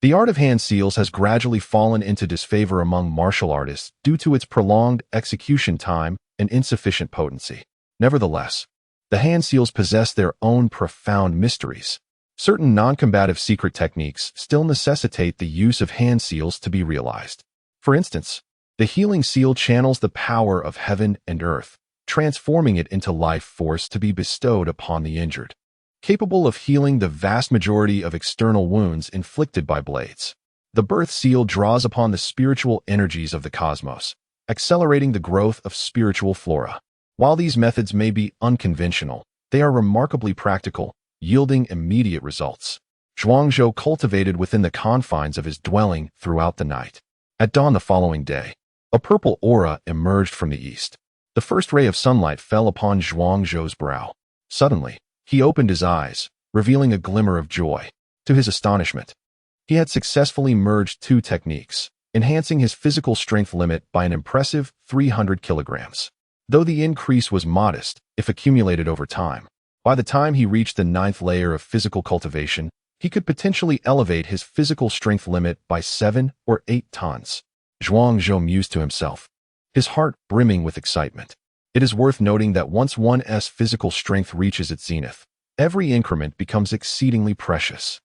Speaker 1: the art of hand seals has gradually fallen into disfavor among martial artists due to its prolonged execution time and insufficient potency. Nevertheless, the hand seals possess their own profound mysteries. Certain non-combative secret techniques still necessitate the use of hand seals to be realized. For instance, the healing seal channels the power of heaven and earth, transforming it into life force to be bestowed upon the injured, capable of healing the vast majority of external wounds inflicted by blades. The birth seal draws upon the spiritual energies of the cosmos, accelerating the growth of spiritual flora. While these methods may be unconventional, they are remarkably practical, yielding immediate results. Zhuangzhou cultivated within the confines of his dwelling throughout the night. At dawn the following day, a purple aura emerged from the east. The first ray of sunlight fell upon Zhuangzhou's brow. Suddenly, he opened his eyes, revealing a glimmer of joy. To his astonishment, he had successfully merged two techniques, enhancing his physical strength limit by an impressive 300 kilograms. Though the increase was modest, if accumulated over time, by the time he reached the 9th layer of physical cultivation, he could potentially elevate his physical strength limit by 7 or 8 tons. Zhuangzhou mused to himself, his heart brimming with excitement. It is worth noting that once one's physical strength reaches its zenith, every increment becomes exceedingly precious.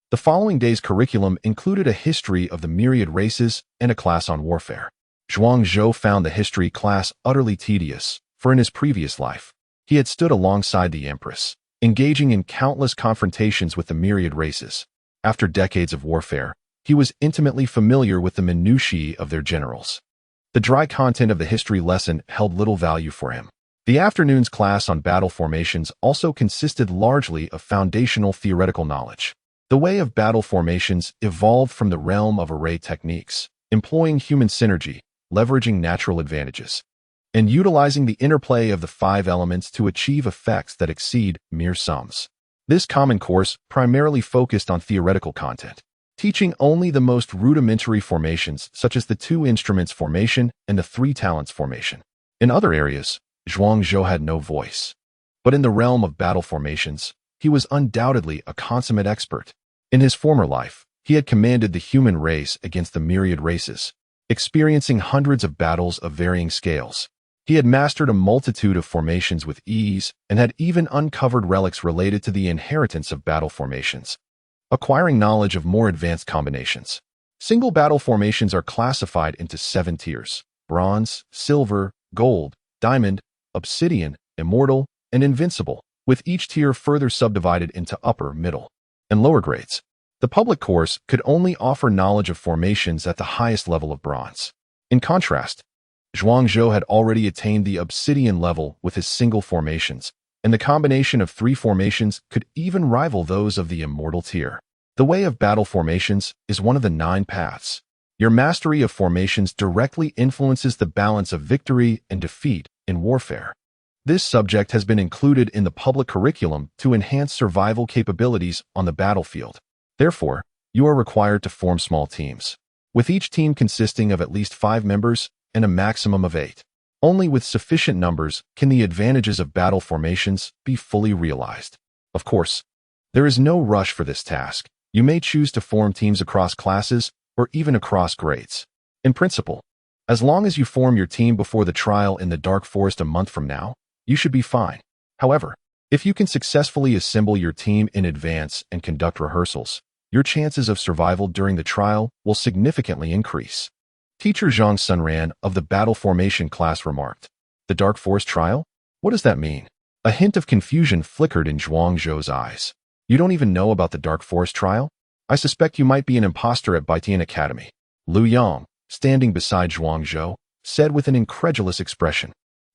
Speaker 1: The following day's curriculum included a history of the myriad races and a class on warfare. Zhuangzhou found the history class utterly tedious, for in his previous life, he had stood alongside the Empress, engaging in countless confrontations with the myriad races. After decades of warfare, he was intimately familiar with the minutiae of their generals. The dry content of the history lesson held little value for him. The afternoon's class on battle formations also consisted largely of foundational theoretical knowledge. The way of battle formations evolved from the realm of array techniques, employing human synergy, leveraging natural advantages, and utilizing the interplay of the 5 elements to achieve effects that exceed mere sums. This common course primarily focused on theoretical content, teaching only the most rudimentary formations such as the 2 instruments formation and the 3 talents formation. In other areas, Zhuangzhou had no voice. But in the realm of battle formations, he was undoubtedly a consummate expert. In his former life, he had commanded the human race against the myriad races, experiencing hundreds of battles of varying scales. He had mastered a multitude of formations with ease and had even uncovered relics related to the inheritance of battle formations, acquiring knowledge of more advanced combinations. Single battle formations are classified into 7 tiers: bronze, silver, gold, diamond, obsidian, immortal, and invincible, with each tier further subdivided into upper, middle, and lower grades. The public course could only offer knowledge of formations at the highest level of bronze. In contrast, Zhuangzhou had already attained the obsidian level with his single formations, and the combination of 3 formations could even rival those of the immortal tier. The way of battle formations is one of the 9 paths. Your mastery of formations directly influences the balance of victory and defeat in warfare. This subject has been included in the public curriculum to enhance survival capabilities on the battlefield. Therefore, you are required to form small teams, with each team consisting of at least 5 members and a maximum of 8. Only with sufficient numbers can the advantages of battle formations be fully realized. Of course, there is no rush for this task. You may choose to form teams across classes or even across grades. In principle, as long as you form your team before the trial in the Dark Forest a month from now, you should be fine. However, if you can successfully assemble your team in advance and conduct rehearsals, your chances of survival during the trial will significantly increase. Teacher Zhang Sunran of the Battle Formation class remarked, "The Dark Forest trial? What does that mean?" A hint of confusion flickered in Zhuangzhou's eyes. "You don't even know about the Dark Forest trial? I suspect you might be an imposter at Baitian Academy." Lu Yang, standing beside Zhuangzhou, said with an incredulous expression,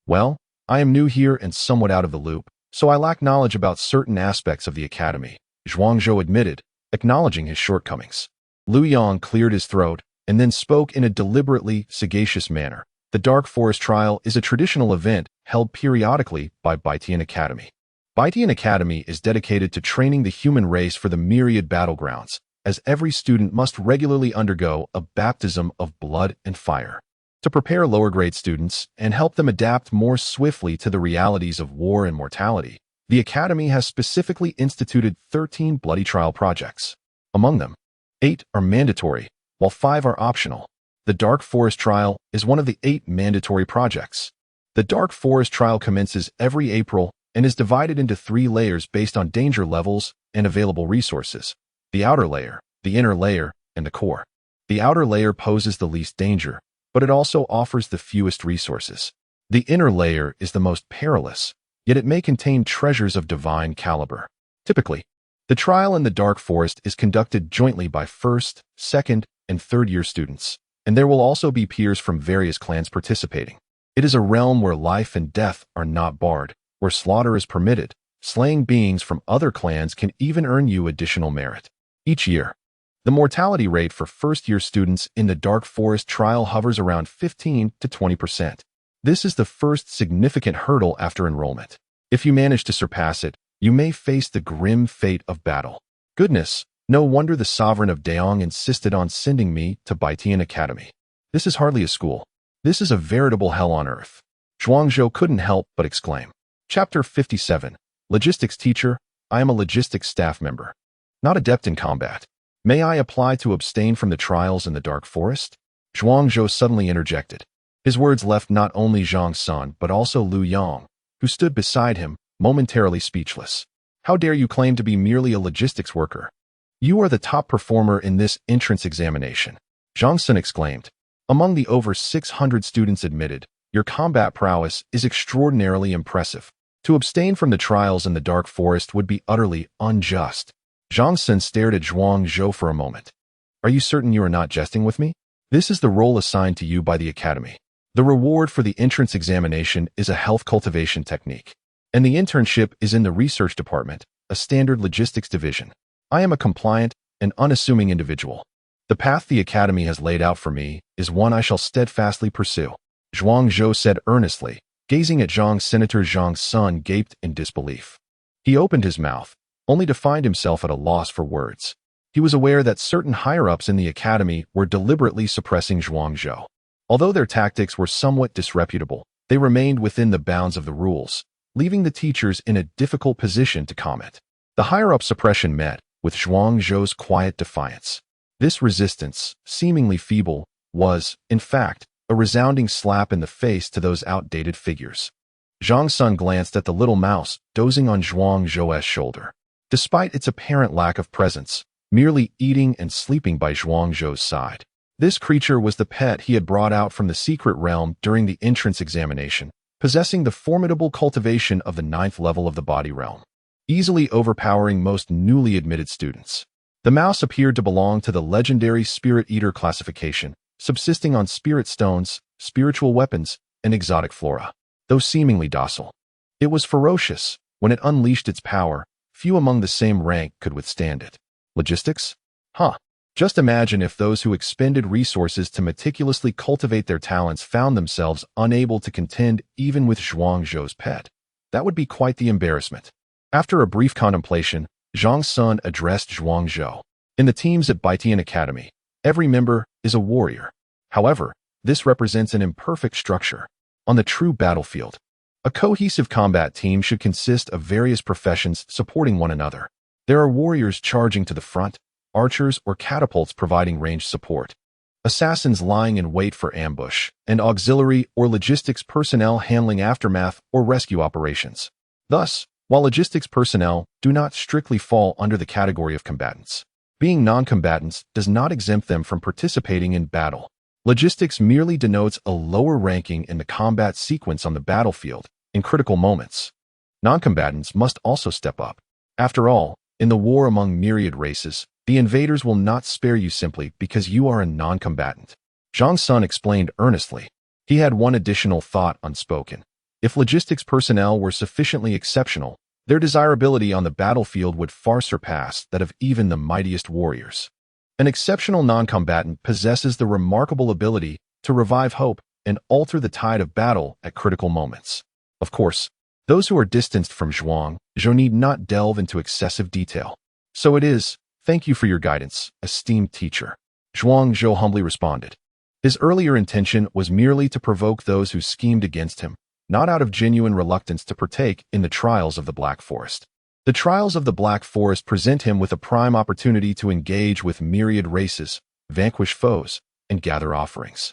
Speaker 1: "Well, I am new here and somewhat out of the loop, so I lack knowledge about certain aspects of the academy," Zhuangzhou admitted, acknowledging his shortcomings. Liu Yang cleared his throat and then spoke in a deliberately sagacious manner. The Dark Forest Trial is a traditional event held periodically by Baitian Academy. Baitian Academy is dedicated to training the human race for the myriad battlegrounds, as every student must regularly undergo a baptism of blood and fire. To prepare lower-grade students and help them adapt more swiftly to the realities of war and mortality, the Academy has specifically instituted 13 bloody trial projects. Among them, 8 are mandatory, while 5 are optional. The Dark Forest Trial is one of the 8 mandatory projects. The Dark Forest Trial commences every April and is divided into 3 layers based on danger levels and available resources: the outer layer, the inner layer, and the core. The outer layer poses the least danger, but it also offers the fewest resources. The inner layer is the most perilous, yet it may contain treasures of divine caliber. Typically, the trial in the Dark Forest is conducted jointly by first, second, and third-year students, and there will also be peers from various clans participating. It is a realm where life and death are not barred, where slaughter is permitted. Slaying beings from other clans can even earn you additional merit. Each year, the mortality rate for first-year students in the Dark Forest Trial hovers around 15 to 20%. This is the first significant hurdle after enrollment. If you manage to surpass it, you may face the grim fate of battle. Goodness, no wonder the sovereign of Daong insisted on sending me to Baitian Academy. This is hardly a school. This is a veritable hell on earth. Zhuangzhou couldn't help but exclaim. Chapter 57. Logistics Teacher. I am a logistics staff member, not adept in combat. May I apply to abstain from the trials in the Dark Forest? Zhuangzhou suddenly interjected. His words left not only Zhang Sun but also Liu Yang, who stood beside him, momentarily speechless. How dare you claim to be merely a logistics worker? You are the top performer in this entrance examination, Zhang Sun exclaimed. Among the over 600 students admitted, your combat prowess is extraordinarily impressive. To abstain from the trials in the Dark Forest would be utterly unjust. Zhang Sun stared at Zhuangzhou for a moment. Are you certain you are not jesting with me? This is the role assigned to you by the Academy. The reward for the entrance examination is a health cultivation technique, and the internship is in the research department, a standard logistics division. I am a compliant and unassuming individual. The path the Academy has laid out for me is one I shall steadfastly pursue, Zhuangzhou said earnestly, gazing at Zhang. Senator Zhang Sun gaped in disbelief. He opened his mouth, only to find himself at a loss for words. He was aware that certain higher-ups in the Academy were deliberately suppressing Zhuangzhou. Although their tactics were somewhat disreputable, they remained within the bounds of the rules, leaving the teachers in a difficult position to comment. The higher-up suppression met with Zhuangzhou's quiet defiance. This resistance, seemingly feeble, was, in fact, a resounding slap in the face to those outdated figures. Zhang Sun glanced at the little mouse dozing on Zhuangzhou's shoulder. Despite its apparent lack of presence, merely eating and sleeping by Zhuangzhou's side, this creature was the pet he had brought out from the secret realm during the entrance examination, possessing the formidable cultivation of the 9th level of the body realm, easily overpowering most newly admitted students. The mouse appeared to belong to the legendary Spirit Eater classification, subsisting on spirit stones, spiritual weapons, and exotic flora. Though seemingly docile, it was ferocious. When it unleashed its power, few among the same rank could withstand it. Logistics? Huh. Just imagine if those who expended resources to meticulously cultivate their talents found themselves unable to contend even with Zhuangzhou's pet. That would be quite the embarrassment. After a brief contemplation, Zhang Sun addressed Zhuangzhou. In the teams at Baitian Academy, every member is a warrior. However, this represents an imperfect structure. On the true battlefield, a cohesive combat team should consist of various professions supporting one another. There are warriors charging to the front, archers or catapults providing ranged support, assassins lying in wait for ambush, and auxiliary or logistics personnel handling aftermath or rescue operations. Thus, while logistics personnel do not strictly fall under the category of combatants, being non-combatants does not exempt them from participating in battle. Logistics merely denotes a lower ranking in the combat sequence on the battlefield in critical moments. Non-combatants must also step up. After all, in the war among myriad races, the invaders will not spare you simply because you are a non-combatant. Zhang Sun explained earnestly. He had one additional thought unspoken. If logistics personnel were sufficiently exceptional, their desirability on the battlefield would far surpass that of even the mightiest warriors. An exceptional non-combatant possesses the remarkable ability to revive hope and alter the tide of battle at critical moments. Of course, those who are distanced from Zhuang Zhou need not delve into excessive detail. So it is, thank you for your guidance, esteemed teacher. Zhuang Zhou humbly responded. His earlier intention was merely to provoke those who schemed against him, not out of genuine reluctance to partake in the trials of the Black Forest. The trials of the Black Forest present him with a prime opportunity to engage with myriad races, vanquish foes, and gather offerings.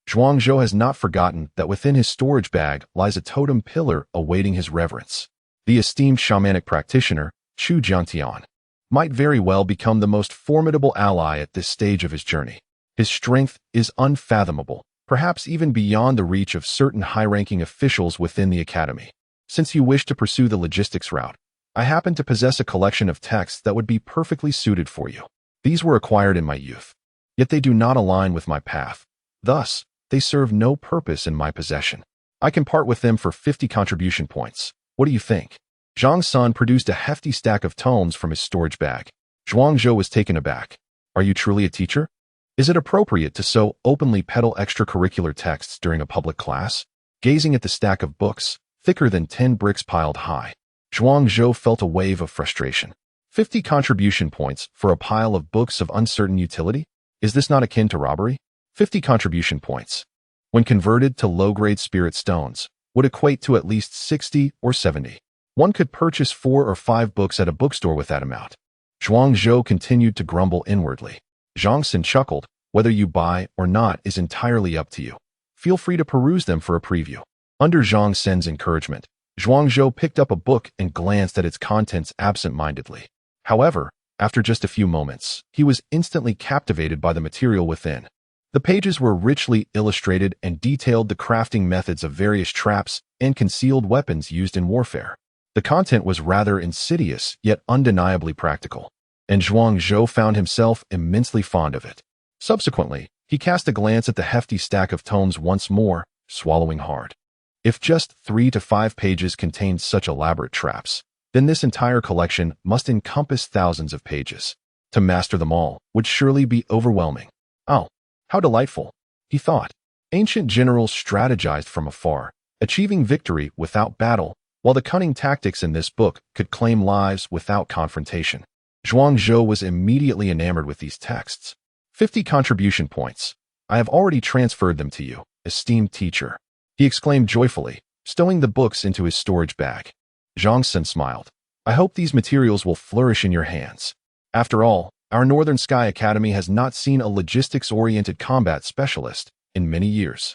Speaker 1: Zhuang Zhou has not forgotten that within his storage bag lies a totem pillar awaiting his reverence. The esteemed shamanic practitioner, Chu Jiantian, might very well become the most formidable ally at this stage of his journey. His strength is unfathomable, perhaps even beyond the reach of certain high-ranking officials within the academy. Since you wish to pursue the logistics route, I happen to possess a collection of texts that would be perfectly suited for you. These were acquired in my youth, yet they do not align with my path. Thus, they serve no purpose in my possession. I can part with them for 50 contribution points. What do you think? Zhang Sun produced a hefty stack of tomes from his storage bag. Zhuang Zhou was taken aback. Are you truly a teacher? Is it appropriate to so openly peddle extracurricular texts during a public class? Gazing at the stack of books, thicker than 10 bricks piled high, Zhuang Zhou felt a wave of frustration. 50 contribution points for a pile of books of uncertain utility? Is this not akin to robbery? 50 contribution points, when converted to low-grade spirit stones, would equate to at least 60 or 70. One could purchase 4 or 5 books at a bookstore with that amount. Zhuang Zhou continued to grumble inwardly. Zhang Sun chuckled. Whether you buy or not is entirely up to you. Feel free to peruse them for a preview. Under Zhang Sen's encouragement, Zhuang Zhou picked up a book and glanced at its contents absent-mindedly. However, after just a few moments, he was instantly captivated by the material within. The pages were richly illustrated and detailed the crafting methods of various traps and concealed weapons used in warfare. The content was rather insidious, yet undeniably practical, and Zhuang Zhou found himself immensely fond of it. Subsequently, he cast a glance at the hefty stack of tomes once more, swallowing hard. If just 3 to 5 pages contained such elaborate traps, then this entire collection must encompass thousands of pages. To master them all would surely be overwhelming. Oh, how delightful, he thought. Ancient generals strategized from afar, achieving victory without battle, while the cunning tactics in this book could claim lives without confrontation. Zhuang Zhou was immediately enamored with these texts. 50 contribution points. I have already transferred them to you, esteemed teacher, he exclaimed joyfully, stowing the books into his storage bag. Zhang Sun smiled. I hope these materials will flourish in your hands. After all, our Northern Sky Academy has not seen a logistics-oriented combat specialist in many years.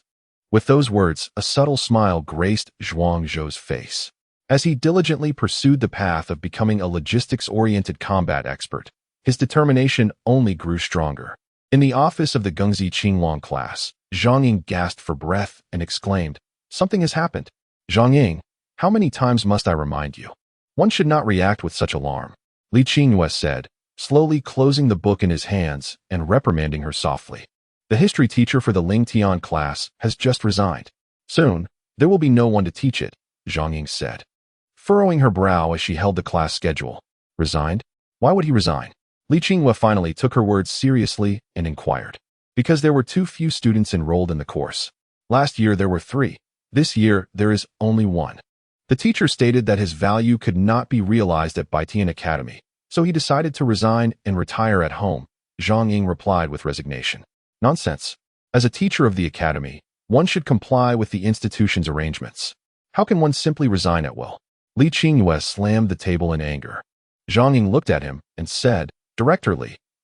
Speaker 1: With those words, a subtle smile graced Zhuang Zhou's face. As he diligently pursued the path of becoming a logistics-oriented combat expert, his determination only grew stronger. In the office of the Gengzi Qinglong class, Zhang Ying gasped for breath and exclaimed, Something has happened. Zhang Ying, how many times must I remind you? One should not react with such alarm. Li Qingyue said, slowly closing the book in his hands and reprimanding her softly. The history teacher for the Ling Tian class has just resigned. Soon, there will be no one to teach it, Zhang Ying said, furrowing her brow as she held the class schedule. Resigned? Why would he resign? Li Qingyue finally took her words seriously and inquired. Because there were too few students enrolled in the course. Last year there were 3. This year there is only 1. The teacher stated that his value could not be realized at Baitian Academy, so he decided to resign and retire at home, Zhang Ying replied with resignation. Nonsense. As a teacher of the academy, one should comply with the institution's arrangements. How can one simply resign at will? Li Qingyue slammed the table in anger. Zhang Ying looked at him and said, Director,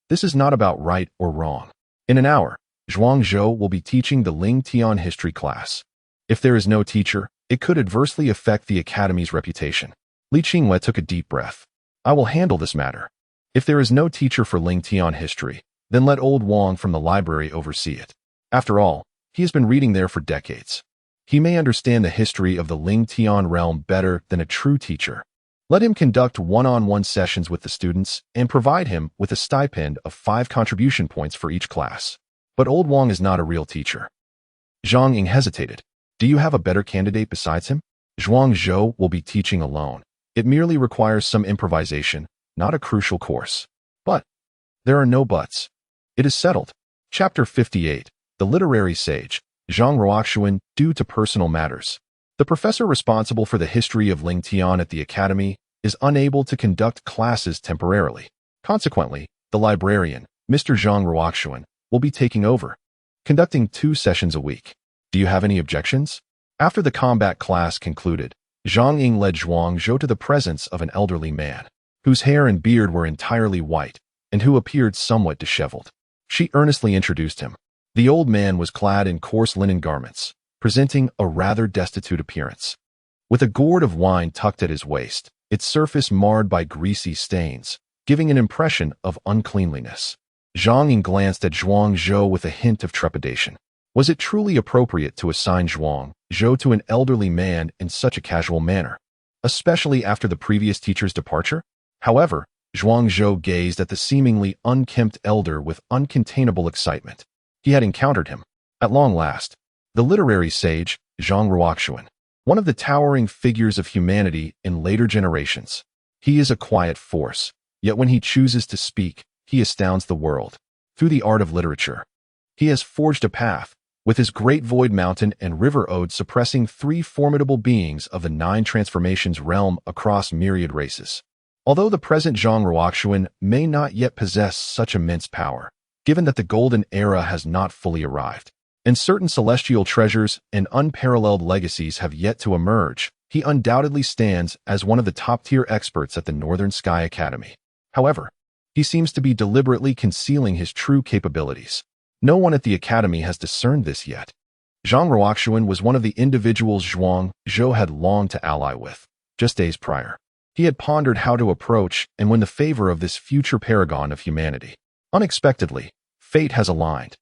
Speaker 1: this is not about right or wrong. In an hour, Zhuang Zhou will be teaching the Ling Tian history class. If there is no teacher, it could adversely affect the academy's reputation. Li Qingyue took a deep breath. I will handle this matter. If there is no teacher for Ling Tian history, then let old Wang from the library oversee it. After all, he has been reading there for decades. He may understand the history of the Ling Tian realm better than a true teacher. Let him conduct one-on-one sessions with the students and provide him with a stipend of 5 contribution points for each class. But old Wang is not a real teacher. Zhang Ying hesitated. Do you have a better candidate besides him? Zhuang Zhou will be teaching alone. It merely requires some improvisation, not a crucial course. But there are no buts. It is settled. Chapter 58. The Literary Sage, Zhang Ruoxuan, due to personal matters. The professor responsible for the history of Lingtian at the academy is unable to conduct classes temporarily. Consequently, the librarian, Mr. Zhang Ruoxuan, will be taking over, conducting 2 sessions a week. Do you have any objections? After the combat class concluded, Zhang Ying led Zhuang Zhou to the presence of an elderly man, whose hair and beard were entirely white, and who appeared somewhat disheveled. She earnestly introduced him. The old man was clad in coarse linen garments, presenting a rather destitute appearance. With a gourd of wine tucked at his waist, its surface marred by greasy stains, giving an impression of uncleanliness. Zhang Ying glanced at Zhuang Zhou with a hint of trepidation. Was it truly appropriate to assign Zhuang Zhou to an elderly man in such a casual manner, especially after the previous teacher's departure? However, Zhuang Zhou gazed at the seemingly unkempt elder with uncontainable excitement. He had encountered him, at long last, the literary sage, Zhang Ruoxuan, one of the towering figures of humanity in later generations. He is a quiet force, yet when he chooses to speak, he astounds the world. Through the art of literature, he has forged a path, with his great void mountain and river ode suppressing 3 formidable beings of the 9 transformations realm across myriad races. Although the present Zhang Ruoxuan may not yet possess such immense power, given that the golden era has not fully arrived, and certain celestial treasures and unparalleled legacies have yet to emerge, he undoubtedly stands as one of the top-tier experts at the Northern Sky Academy. However, he seems to be deliberately concealing his true capabilities. No one at the academy has discerned this yet. Zhang Ruoxuan was one of the individuals Zhuang Zhou had longed to ally with, just days prior. He had pondered how to approach and win the favor of this future paragon of humanity. Unexpectedly, fate has aligned,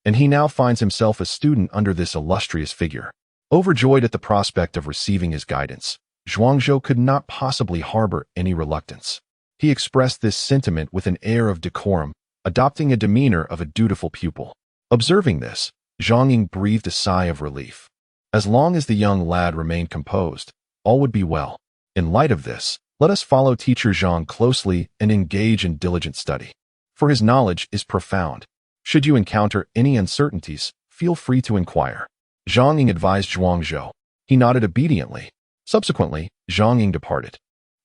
Speaker 1: and he now finds himself a student under this illustrious figure. Overjoyed at the prospect of receiving his guidance, Zhuang Zhou could not possibly harbor any reluctance. He expressed this sentiment with an air of decorum, adopting a demeanor of a dutiful pupil. Observing this, Zhang Ying breathed a sigh of relief. As long as the young lad remained composed, all would be well. In light of this, let us follow teacher Zhang closely and engage in diligent study, for his knowledge is profound. Should you encounter any uncertainties, feel free to inquire. Zhang Ying advised Zhuang Zhou. He nodded obediently. Subsequently, Zhang Ying departed.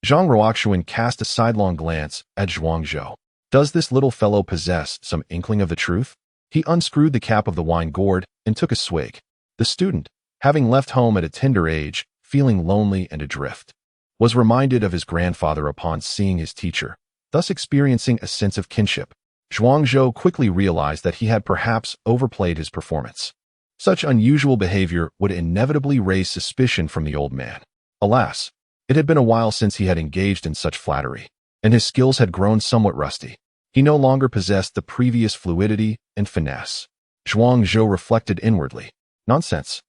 Speaker 1: Zhang Ruoxuan cast a sidelong glance at Zhuang Zhou. Does this little fellow possess some inkling of the truth? He unscrewed the cap of the wine gourd and took a swig. The student, having left home at a tender age, feeling lonely and adrift, was reminded of his grandfather upon seeing his teacher, thus experiencing a sense of kinship. Zhuang Zhou quickly realized that he had perhaps overplayed his performance. Such unusual behavior would inevitably raise suspicion from the old man. Alas, it had been a while since he had engaged in such flattery, and his skills had grown somewhat rusty. He no longer possessed the previous fluidity and finesse. Zhuang Zhou reflected inwardly. Nonsense.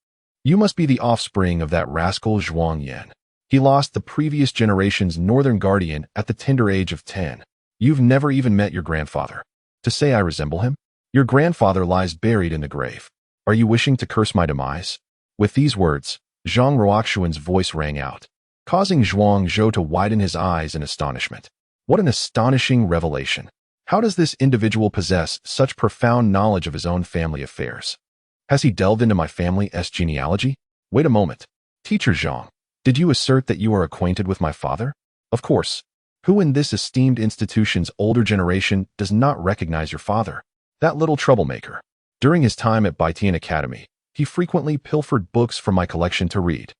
Speaker 1: You must be the offspring of that rascal Zhuang Yan. He lost the previous generation's northern guardian at the tender age of 10. You've never even met your grandfather. To say I resemble him? Your grandfather lies buried in the grave. Are you wishing to curse my demise? With these words, Zhang Ruoxuan's voice rang out, causing Zhuang Zhou to widen his eyes in astonishment. What an astonishing revelation! How does this individual possess such profound knowledge of his own family affairs? Has he delved into my family's genealogy? Wait a moment. Teacher Zhang, did you assert that you are acquainted with my father? Of course. Who in this esteemed institution's older generation does not recognize your father? That little troublemaker. During his time at Baitian Academy, he frequently pilfered books from my collection to read.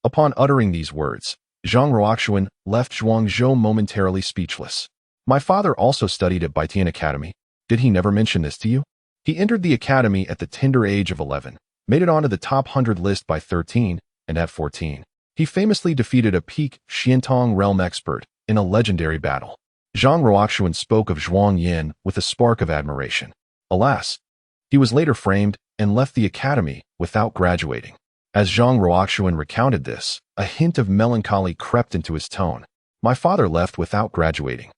Speaker 1: Upon uttering these words, Zhang Ruoxuan left Zhuang Zhou momentarily speechless. My father also studied at Baitian Academy. Did he never mention this to you? He entered the academy at the tender age of 11, made it onto the top 100 list by 13, and at 14, he famously defeated a peak Xiantong realm expert in a legendary battle. Zhang Ruoxuan spoke of Zhuang Yin with a spark of admiration. Alas, he was later framed and left the academy without graduating. As Zhang Ruoxuan recounted this, a hint of melancholy crept into his tone. My father left without graduating.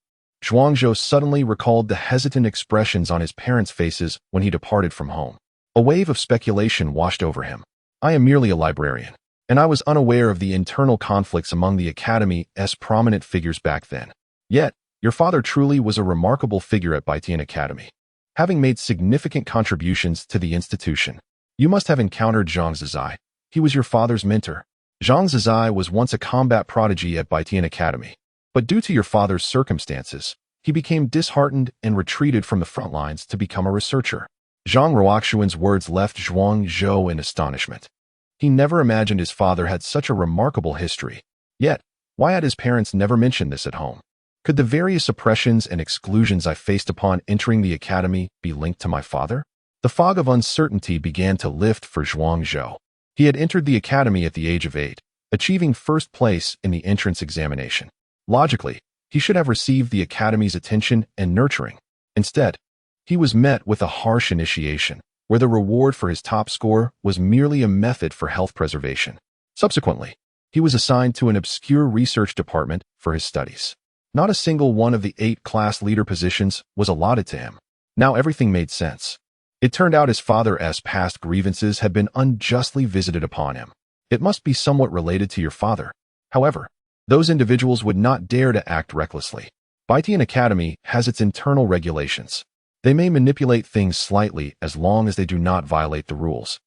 Speaker 1: Zhuang Zhou suddenly recalled the hesitant expressions on his parents' faces when he departed from home. A wave of speculation washed over him. I am merely a librarian, and I was unaware of the internal conflicts among the academy's prominent figures back then. Yet, your father truly was a remarkable figure at Baitian Academy. having made significant contributions to the institution. You must have encountered Zhang Zizai. He was your father's mentor. Zhang Zizai was once a combat prodigy at Baitian Academy, but due to your father's circumstances, he became disheartened and retreated from the front lines to become a researcher. Zhang Ruoxuan's words left Zhuang Zhou in astonishment. He never imagined his father had such a remarkable history. Yet, why had his parents never mentioned this at home? Could the various oppressions and exclusions I faced upon entering the academy be linked to my father? The fog of uncertainty began to lift for Zhuang Zhou. He had entered the academy at the age of 8, achieving first place in the entrance examination. Logically, he should have received the academy's attention and nurturing. Instead, he was met with a harsh initiation, where the reward for his top score was merely a method for health preservation. Subsequently, he was assigned to an obscure research department for his studies. Not a single one of the 8 class leader positions was allotted to him. Now everything made sense. It turned out his father's past grievances had been unjustly visited upon him. It must be somewhat related to your father. However, those individuals would not dare to act recklessly. Baitian Academy has its internal regulations. They may manipulate things slightly as long as they do not violate the rules.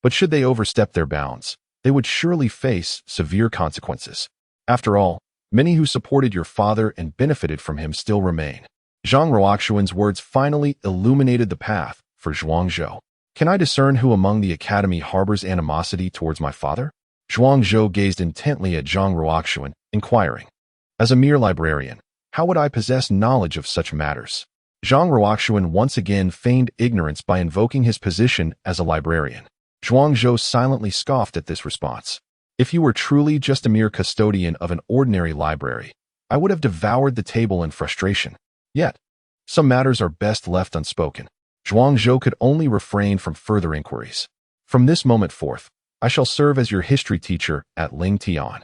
Speaker 1: But should they overstep their bounds, they would surely face severe consequences. After all, many who supported your father and benefited from him still remain. Zhang Ruoxuan's words finally illuminated the path for Zhuang Zhou. Can I discern who among the academy harbors animosity towards my father? Zhuang Zhou gazed intently at Zhang Ruoxuan, inquiring. As a mere librarian, how would I possess knowledge of such matters? Zhang Ruoxuan once again feigned ignorance by invoking his position as a librarian. Zhuang Zhou silently scoffed at this response. If you were truly just a mere custodian of an ordinary library, I would have devoured the table in frustration. Yet, some matters are best left unspoken. Zhuang Zhou could only refrain from further inquiries. From this moment forth, I shall serve as your history teacher at Ling Tian.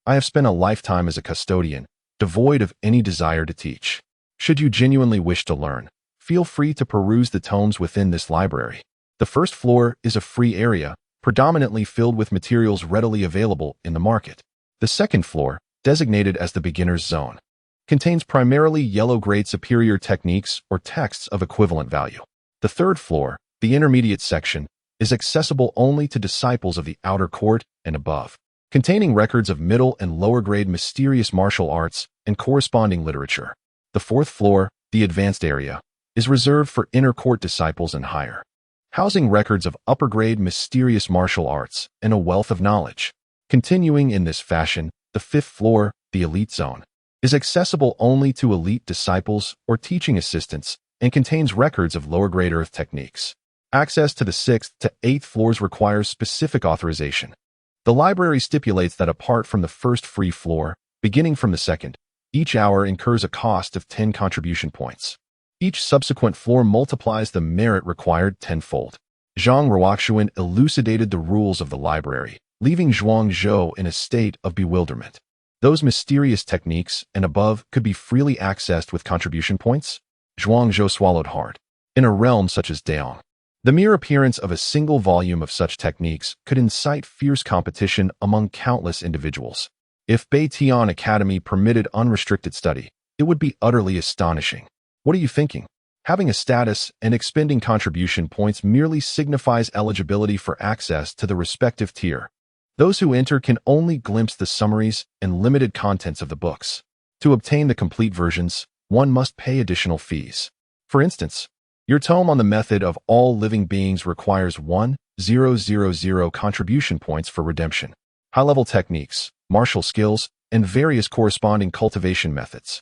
Speaker 1: I have spent a lifetime as a custodian, devoid of any desire to teach. Should you genuinely wish to learn, feel free to peruse the tomes within this library. The first floor is a free area, predominantly filled with materials readily available in the market. The second floor, designated as the beginner's zone, contains primarily yellow-grade superior techniques or texts of equivalent value. The third floor, the intermediate section, is accessible only to disciples of the outer court and above, containing records of middle and lower-grade mysterious martial arts and corresponding literature. The fourth floor, the advanced area, is reserved for inner court disciples and higher, housing records of upper-grade mysterious martial arts and a wealth of knowledge. Continuing in this fashion, the fifth floor, the elite zone, is accessible only to elite disciples or teaching assistants and contains records of lower-grade earth techniques. Access to the 6th to 8th floors requires specific authorization. The library stipulates that apart from the first free floor, beginning from the second, each hour incurs a cost of 10 contribution points. Each subsequent floor multiplies the merit required tenfold. Zhang Ruoxuan elucidated the rules of the library, leaving Zhuang Zhou in a state of bewilderment. Those mysterious techniques and above could be freely accessed with contribution points? Zhuang Zhou swallowed hard. In a realm such as Daong, the mere appearance of a single volume of such techniques could incite fierce competition among countless individuals. If Baitian Academy permitted unrestricted study, it would be utterly astonishing. What are you thinking? Having a status and expending contribution points merely signifies eligibility for access to the respective tier. Those who enter can only glimpse the summaries and limited contents of the books. To obtain the complete versions, one must pay additional fees. For instance, your tome on the method of all living beings requires 1,000 contribution points for redemption. High-level techniques, martial skills, and various corresponding cultivation methods.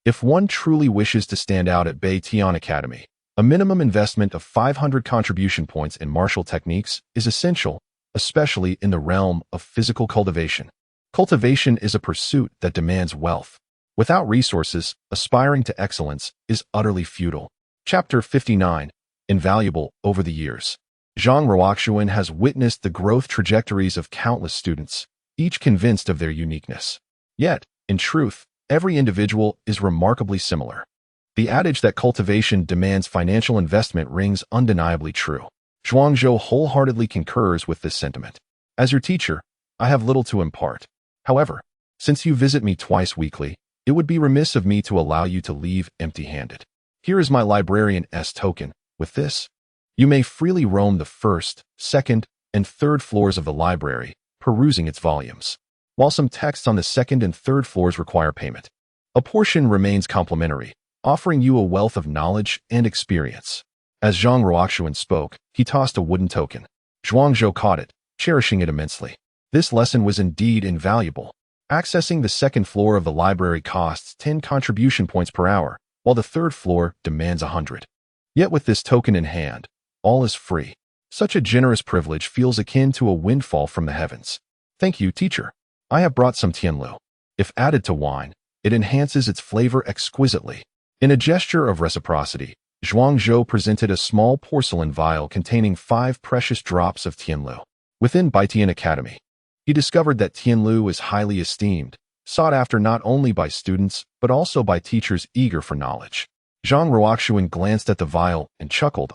Speaker 1: If one truly wishes to stand out at Baitian Academy, a minimum investment of 500 contribution points in martial techniques is essential, especially in the realm of physical cultivation. Cultivation is a pursuit that demands wealth. Without resources, aspiring to excellence is utterly futile. Chapter 59. Invaluable over the years. Zhang Ruoxuan has witnessed the growth trajectories of countless students, each convinced of their uniqueness. Yet, in truth, every individual is remarkably similar. The adage that cultivation demands financial investment rings undeniably true. Zhuang Zhou wholeheartedly concurs with this sentiment. As your teacher, I have little to impart. However, since you visit me twice weekly, it would be remiss of me to allow you to leave empty-handed. Here is my librarian's token, With this, you may freely roam the first, second, and third floors of the library, perusing its volumes. While some texts on the second and third floors require payment, a portion remains complimentary, offering you a wealth of knowledge and experience. As Zhang Ruoxuan spoke, he tossed a wooden token. Zhuangzhou caught it, cherishing it immensely. This lesson was indeed invaluable. Accessing the second floor of the library costs 10 contribution points per hour, while the third floor demands 100. Yet with this token in hand, all is free. Such a generous privilege feels akin to a windfall from the heavens. Thank you, teacher. I have brought some tianlu. If added to wine, it enhances its flavor exquisitely. In a gesture of reciprocity, Zhuangzhou presented a small porcelain vial containing 5 precious drops of tianlu. Within Baitian Academy, he discovered that tianlu is highly esteemed, sought after not only by students, but also by teachers eager for knowledge. Zhang Ruoxuan glanced at the vial and chuckled.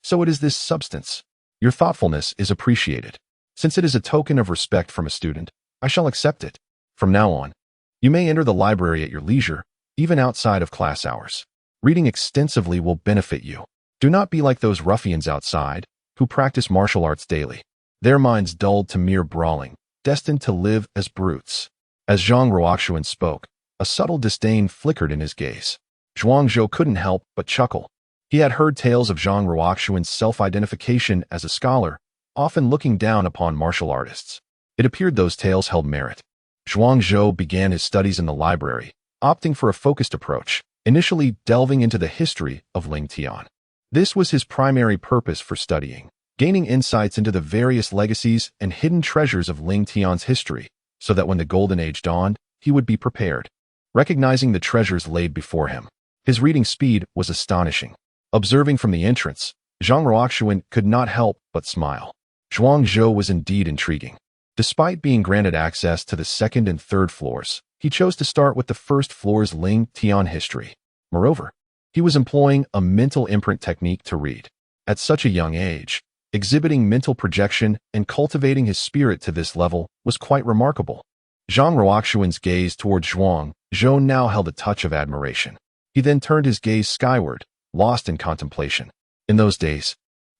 Speaker 1: So it is this substance. Your thoughtfulness is appreciated. Since it is a token of respect from a student, I shall accept it. From now on, you may enter the library at your leisure, even outside of class hours. Reading extensively will benefit you. Do not be like those ruffians outside, who practice martial arts daily. Their minds dulled to mere brawling, destined to live as brutes. As Zhang Ruoxuan spoke, a subtle disdain flickered in his gaze. Zhuangzhou couldn't help but chuckle. He had heard tales of Zhang Ruoxuan's self-identification as a scholar, often looking down upon martial artists. It appeared those tales held merit. Zhuangzhou began his studies in the library, opting for a focused approach, initially delving into the history of Ling Tian. This was his primary purpose for studying, gaining insights into the various legacies and hidden treasures of Ling Tian's history, so that when the Golden Age dawned, he would be prepared. Recognizing the treasures laid before him, his reading speed was astonishing. Observing from the entrance, Zhang Ruoxuan could not help but smile. Zhuangzhou was indeed intriguing. Despite being granted access to the second and third floors, he chose to start with the first floor's Ling Tian history. Moreover, he was employing a mental imprint technique to read. At such a young age, exhibiting mental projection and cultivating his spirit to this level was quite remarkable. Zhang Ruoxuan's gaze toward Zhuangzhou now held a touch of admiration. He then turned his gaze skyward, lost in contemplation. In those days,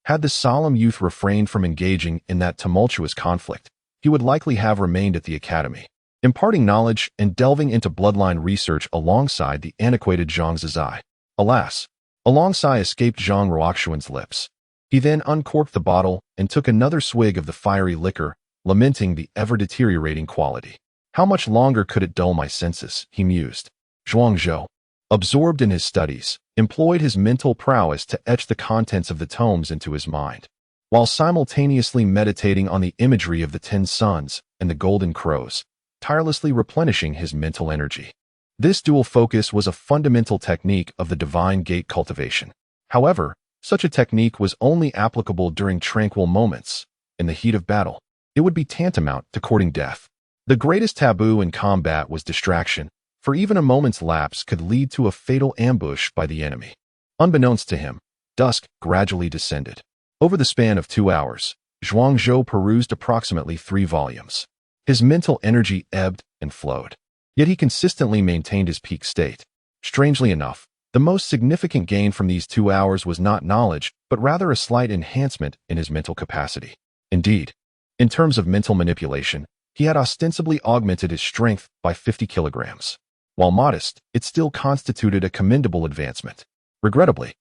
Speaker 1: had the solemn youth refrained from engaging in that tumultuous conflict, he would likely have remained at the academy, imparting knowledge and delving into bloodline research alongside the antiquated Zhang Zizai. Alas, a long sigh escaped Zhang Ruoxuan's lips. He then uncorked the bottle and took another swig of the fiery liquor, lamenting the ever-deteriorating quality. How much longer could it dull my senses, he mused. Zhuangzhou, absorbed in his studies, employed his mental prowess to etch the contents of the tomes into his mind, while simultaneously meditating on the imagery of the 10 suns and the golden crows, tirelessly replenishing his mental energy. This dual focus was a fundamental technique of the divine gate cultivation. However, such a technique was only applicable during tranquil moments. In the heat of battle, it would be tantamount to courting death. The greatest taboo in combat was distraction, for even a moment's lapse could lead to a fatal ambush by the enemy. Unbeknownst to him, dusk gradually descended. Over the span of 2 hours, Zhuangzhou perused approximately 3 volumes. His mental energy ebbed and flowed, yet he consistently maintained his peak state. Strangely enough, the most significant gain from these 2 hours was not knowledge, but rather a slight enhancement in his mental capacity. Indeed, in terms of mental manipulation, he had ostensibly augmented his strength by 50 kilograms. While modest, it still constituted a commendable advancement. Regrettably,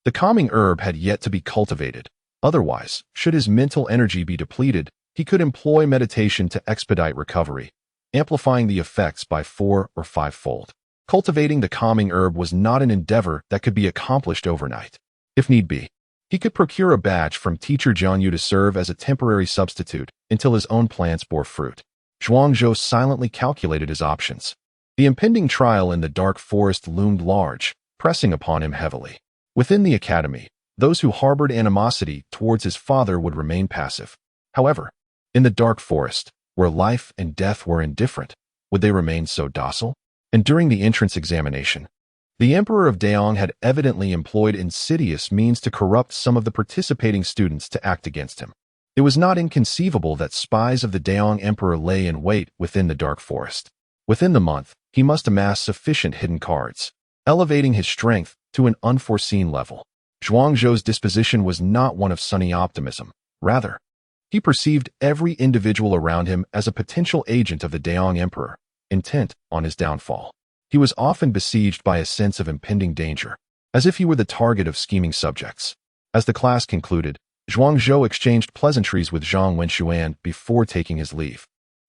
Speaker 1: the calming herb had yet to be cultivated. Otherwise, should his mental energy be depleted, he could employ meditation to expedite recovery, amplifying the effects by 4 or 5-fold. Cultivating the calming herb was not an endeavor that could be accomplished overnight. If need be, he could procure a batch from teacher Jianyu to serve as a temporary substitute until his own plants bore fruit. Zhuangzhou silently calculated his options. The impending trial in the dark forest loomed large, pressing upon him heavily. Within the academy, those who harbored animosity towards his father would remain passive. However, in the dark forest, where life and death were indifferent, would they remain so docile? And during the entrance examination, the Emperor of Daong had evidently employed insidious means to corrupt some of the participating students to act against him. It was not inconceivable that spies of the Daong Emperor lay in wait within the dark forest. Within the month, he must amass sufficient hidden cards, elevating his strength to an unforeseen level. Zhuangzhou's disposition was not one of sunny optimism. Rather, he perceived every individual around him as a potential agent of the Daong Emperor, intent on his downfall. He was often besieged by a sense of impending danger, as if he were the target of scheming subjects. As the class concluded, Zhuangzhou exchanged pleasantries with Zhang Wenxuan before taking his leave.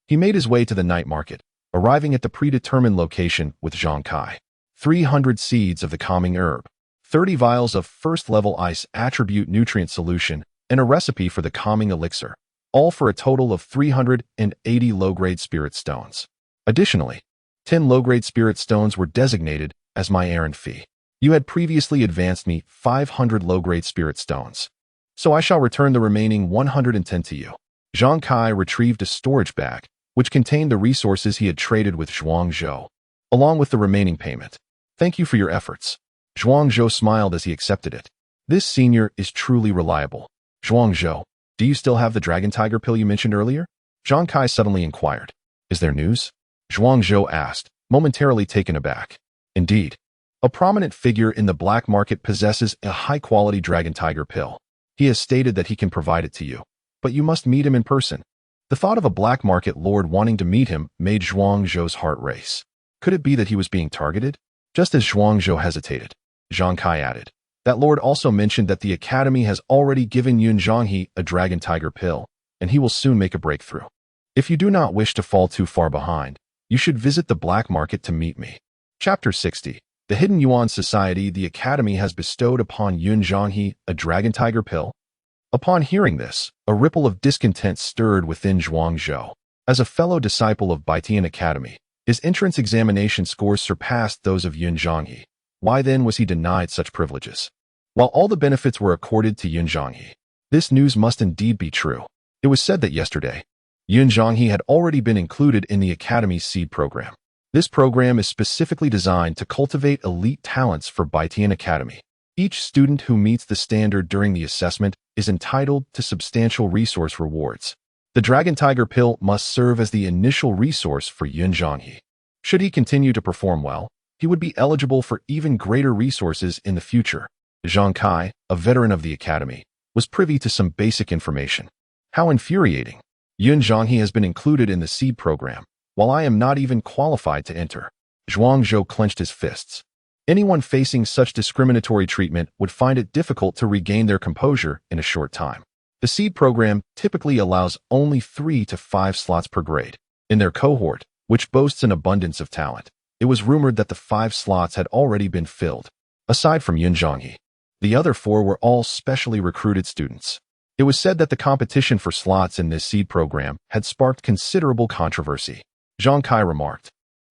Speaker 1: He made his way to the night market, arriving at the predetermined location with Zhang Kai. 300 seeds of the calming herb, 30 vials of first-level ice attribute nutrient solution, and a recipe for the calming elixir, all for a total of 380 low-grade spirit stones. Additionally, 10 low-grade spirit stones were designated as my errand fee. You had previously advanced me 500 low-grade spirit stones, so I shall return the remaining 110 to you. Zhang Kai retrieved a storage bag, which contained the resources he had traded with Zhuangzhou, along with the remaining payment. Thank you for your efforts. Zhuangzhou smiled as he accepted it. This senior is truly reliable. Zhuangzhou, do you still have the dragon tiger pill you mentioned earlier? Zhang Kai suddenly inquired. Is there news? Zhuangzhou asked, momentarily taken aback. Indeed, a prominent figure in the black market possesses a high-quality dragon tiger pill. He has stated that he can provide it to you, but you must meet him in person. The thought of a black market lord wanting to meet him made Zhuangzhou's heart race. Could it be that he was being targeted? Just as Zhuangzhou hesitated, Zhang Kai added, that lord also mentioned that the academy has already given Yun Zhanghe a dragon tiger pill, and he will soon make a breakthrough. If you do not wish to fall too far behind, you should visit the black market to meet me. Chapter 60. The Hidden Yuan Society. The academy has bestowed upon Yun Zhanghe a dragon tiger pill. Upon hearing this, a ripple of discontent stirred within Zhuangzhou. As a fellow disciple of Baitian Academy, his entrance examination scores surpassed those of Yun Zhanghe. Why then was he denied such privileges? While all the benefits were accorded to Yun Zhanghe, this news must indeed be true. It was said that yesterday, Yun Zhanghe had already been included in the Academy's seed program. This program is specifically designed to cultivate elite talents for Baitian Academy. Each student who meets the standard during the assessment is entitled to substantial resource rewards. The Dragon Tiger Pill must serve as the initial resource for Yun Zhanghe. Should he continue to perform well, he would be eligible for even greater resources in the future. Zhang Kai, a veteran of the Academy, was privy to some basic information. How infuriating! Yun Zhanghe has been included in the seed program, while I am not even qualified to enter. Zhuangzhou clenched his fists. Anyone facing such discriminatory treatment would find it difficult to regain their composure in a short time. The seed program typically allows only 3 to 5 slots per grade. In their cohort, which boasts an abundance of talent, it was rumored that the 5 slots had already been filled. Aside from Yun Zhanghe, the other 4 were all specially recruited students. It was said that the competition for slots in this seed program had sparked considerable controversy. Zhang Kai remarked,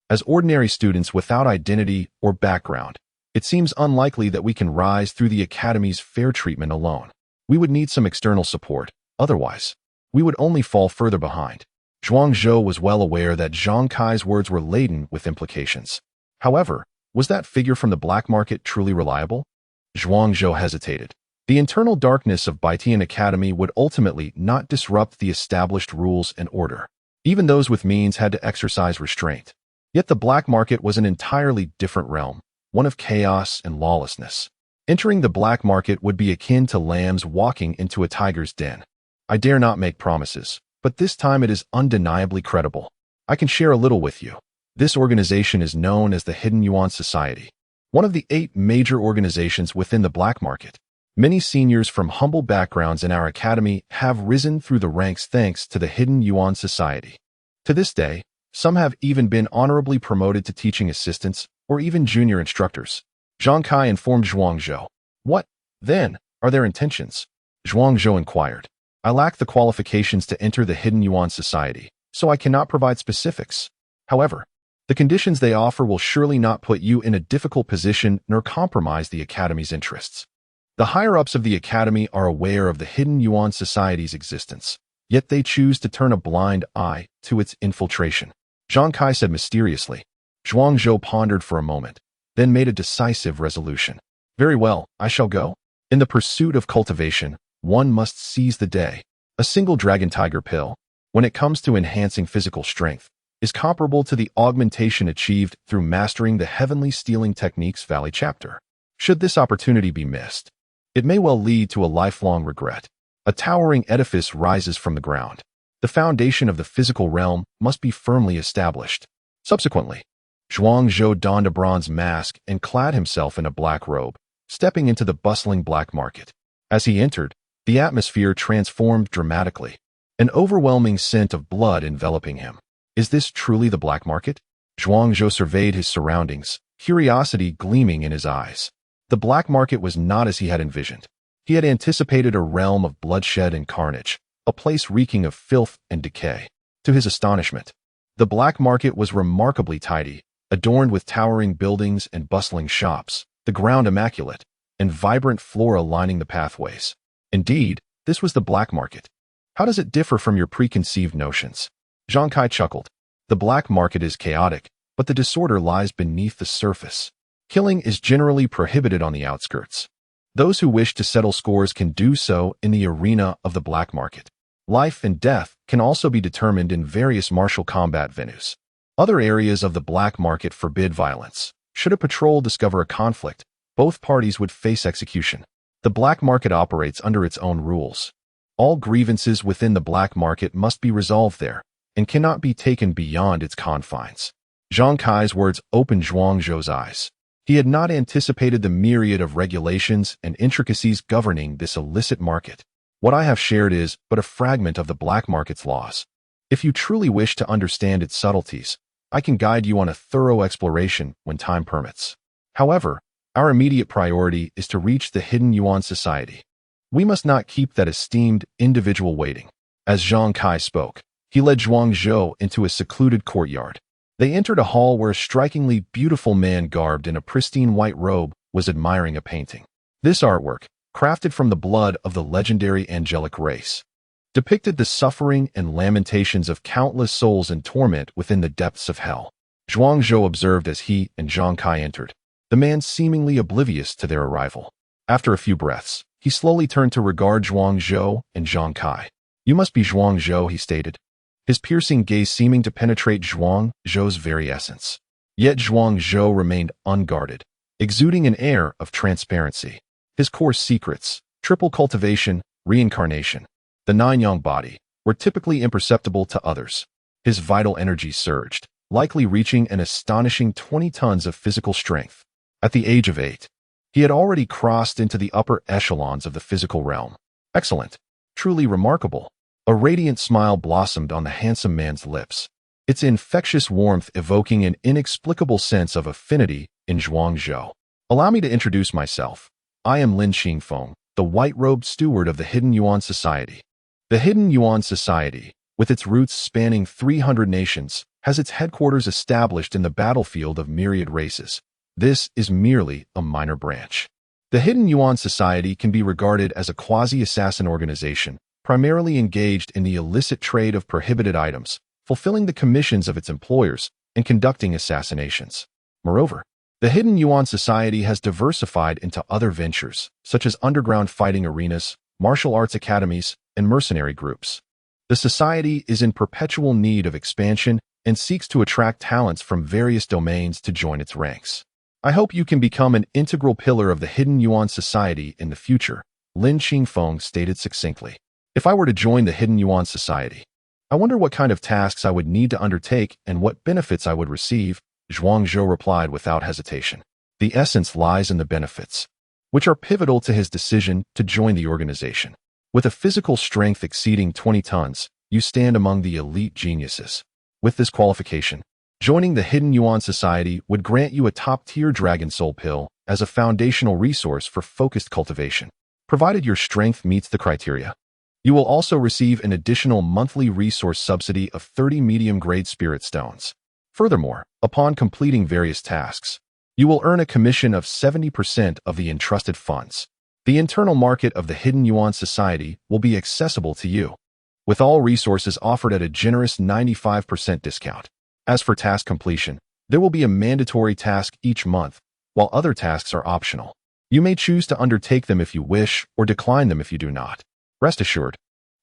Speaker 1: as ordinary students without identity or background, it seems unlikely that we can rise through the Academy's fair treatment alone. We would need some external support, otherwise, we would only fall further behind. Zhuangzhou was well aware that Zhang Kai's words were laden with implications. However, was that figure from the black market truly reliable? Zhuangzhou hesitated. The internal darkness of Baitian Academy would ultimately not disrupt the established rules and order. Even those with means had to exercise restraint. Yet the black market was an entirely different realm, one of chaos and lawlessness. Entering the black market would be akin to lambs walking into a tiger's den. I dare not make promises, but this time it is undeniably credible. I can share a little with you. This organization is known as the Hidden Yuan Society, one of the 8 major organizations within the black market. Many seniors from humble backgrounds in our academy have risen through the ranks thanks to the Hidden Yuan Society. To this day, some have even been honorably promoted to teaching assistants or even junior instructors. Zhang Kai informed Zhuangzhou. What, then, are their intentions? Zhuangzhou inquired. I lack the qualifications to enter the Hidden Yuan Society, so I cannot provide specifics. However, the conditions they offer will surely not put you in a difficult position nor compromise the Academy's interests. The higher-ups of the Academy are aware of the Hidden Yuan Society's existence, yet they choose to turn a blind eye to its infiltration. Zhang Kai said mysteriously. Zhuangzhou pondered for a moment, then made a decisive resolution. Very well, I shall go. In the pursuit of cultivation, one must seize the day. A single dragon tiger pill, when it comes to enhancing physical strength, is comparable to the augmentation achieved through mastering the heavenly stealing techniques Valley chapter. Should this opportunity be missed, It may well lead to a lifelong regret. A towering edifice rises from the ground. The foundation of the physical realm must be firmly established. Subsequently, Zhuang Zhou donned a bronze mask and clad himself in a black robe, stepping into the bustling black market. As he entered, the atmosphere transformed dramatically, an overwhelming scent of blood enveloping him. Is this truly the black market? Zhuang Zhou surveyed his surroundings, curiosity gleaming in his eyes. The black market was not as he had envisioned. He had anticipated a realm of bloodshed and carnage, a place reeking of filth and decay. To his astonishment, the black market was remarkably tidy, adorned with towering buildings and bustling shops, the ground immaculate, and vibrant flora lining the pathways. Indeed, this was the black market. How does it differ from your preconceived notions? Zhang Kai chuckled. The black market is chaotic, but the disorder lies beneath the surface. Killing is generally prohibited on the outskirts. Those who wish to settle scores can do so in the arena of the black market. Life and death can also be determined in various martial combat venues. Other areas of the black market forbid violence. Should a patrol discover a conflict, both parties would face execution. The black market operates under its own rules. All grievances within the black market must be resolved there, and cannot be taken beyond its confines. Zhang Kai's words opened Zhuang Zhou's eyes. He had not anticipated the myriad of regulations and intricacies governing this illicit market. What I have shared is but a fragment of the black market's laws. If you truly wish to understand its subtleties, I can guide you on a thorough exploration when time permits. However, our immediate priority is to reach the hidden Yuan society. We must not keep that esteemed individual waiting. As Zhang Kai spoke, he led Zhuang Zhou into a secluded courtyard. They entered a hall where a strikingly beautiful man garbed in a pristine white robe was admiring a painting. This artwork, crafted from the blood of the legendary angelic race, depicted the suffering and lamentations of countless souls in torment within the depths of hell. Zhuang Zhou observed as he and Zhang Kai entered, the man seemingly oblivious to their arrival. After a few breaths, he slowly turned to regard Zhuang Zhou and Zhang Kai. You must be Zhuang Zhou, he stated, his piercing gaze seeming to penetrate Zhuang Zhou's very essence. Yet Zhuang Zhou remained unguarded, exuding an air of transparency. His core secrets, triple cultivation, reincarnation, the nine-yang body, were typically imperceptible to others. His vital energy surged, likely reaching an astonishing 20 tons of physical strength. At the age of 8, he had already crossed into the upper echelons of the physical realm. Excellent. Truly remarkable. A radiant smile blossomed on the handsome man's lips, its infectious warmth evoking an inexplicable sense of affinity in Zhuang Zhou. Allow me to introduce myself. I am Lin Xingfeng, the white-robed steward of the Hidden Yuan Society. The Hidden Yuan Society, with its roots spanning 300 nations, has its headquarters established in the battlefield of myriad races. This is merely a minor branch. The Hidden Yuan Society can be regarded as a quasi-assassin organization, primarily engaged in the illicit trade of prohibited items, fulfilling the commissions of its employers, and conducting assassinations. Moreover, the Hidden Yuan Society has diversified into other ventures, such as underground fighting arenas, martial arts academies, and mercenary groups. The society is in perpetual need of expansion and seeks to attract talents from various domains to join its ranks. I hope you can become an integral pillar of the Hidden Yuan Society in the future, Lin Xingfeng stated succinctly. If I were to join the Hidden Yuan Society, I wonder what kind of tasks I would need to undertake and what benefits I would receive, Zhuang Zhou replied without hesitation. The essence lies in the benefits, which are pivotal to his decision to join the organization. With a physical strength exceeding 20 tons, you stand among the elite geniuses. With this qualification, joining the Hidden Yuan Society would grant you a top-tier Dragon Soul pill as a foundational resource for focused cultivation, provided your strength meets the criteria. You will also receive an additional monthly resource subsidy of 30 medium-grade spirit stones. Furthermore, upon completing various tasks, you will earn a commission of 70% of the entrusted funds. The internal market of the Hidden Yuan Society will be accessible to you, with all resources offered at a generous 95% discount. As for task completion, there will be a mandatory task each month, while other tasks are optional. You may choose to undertake them if you wish, or decline them if you do not. Rest assured,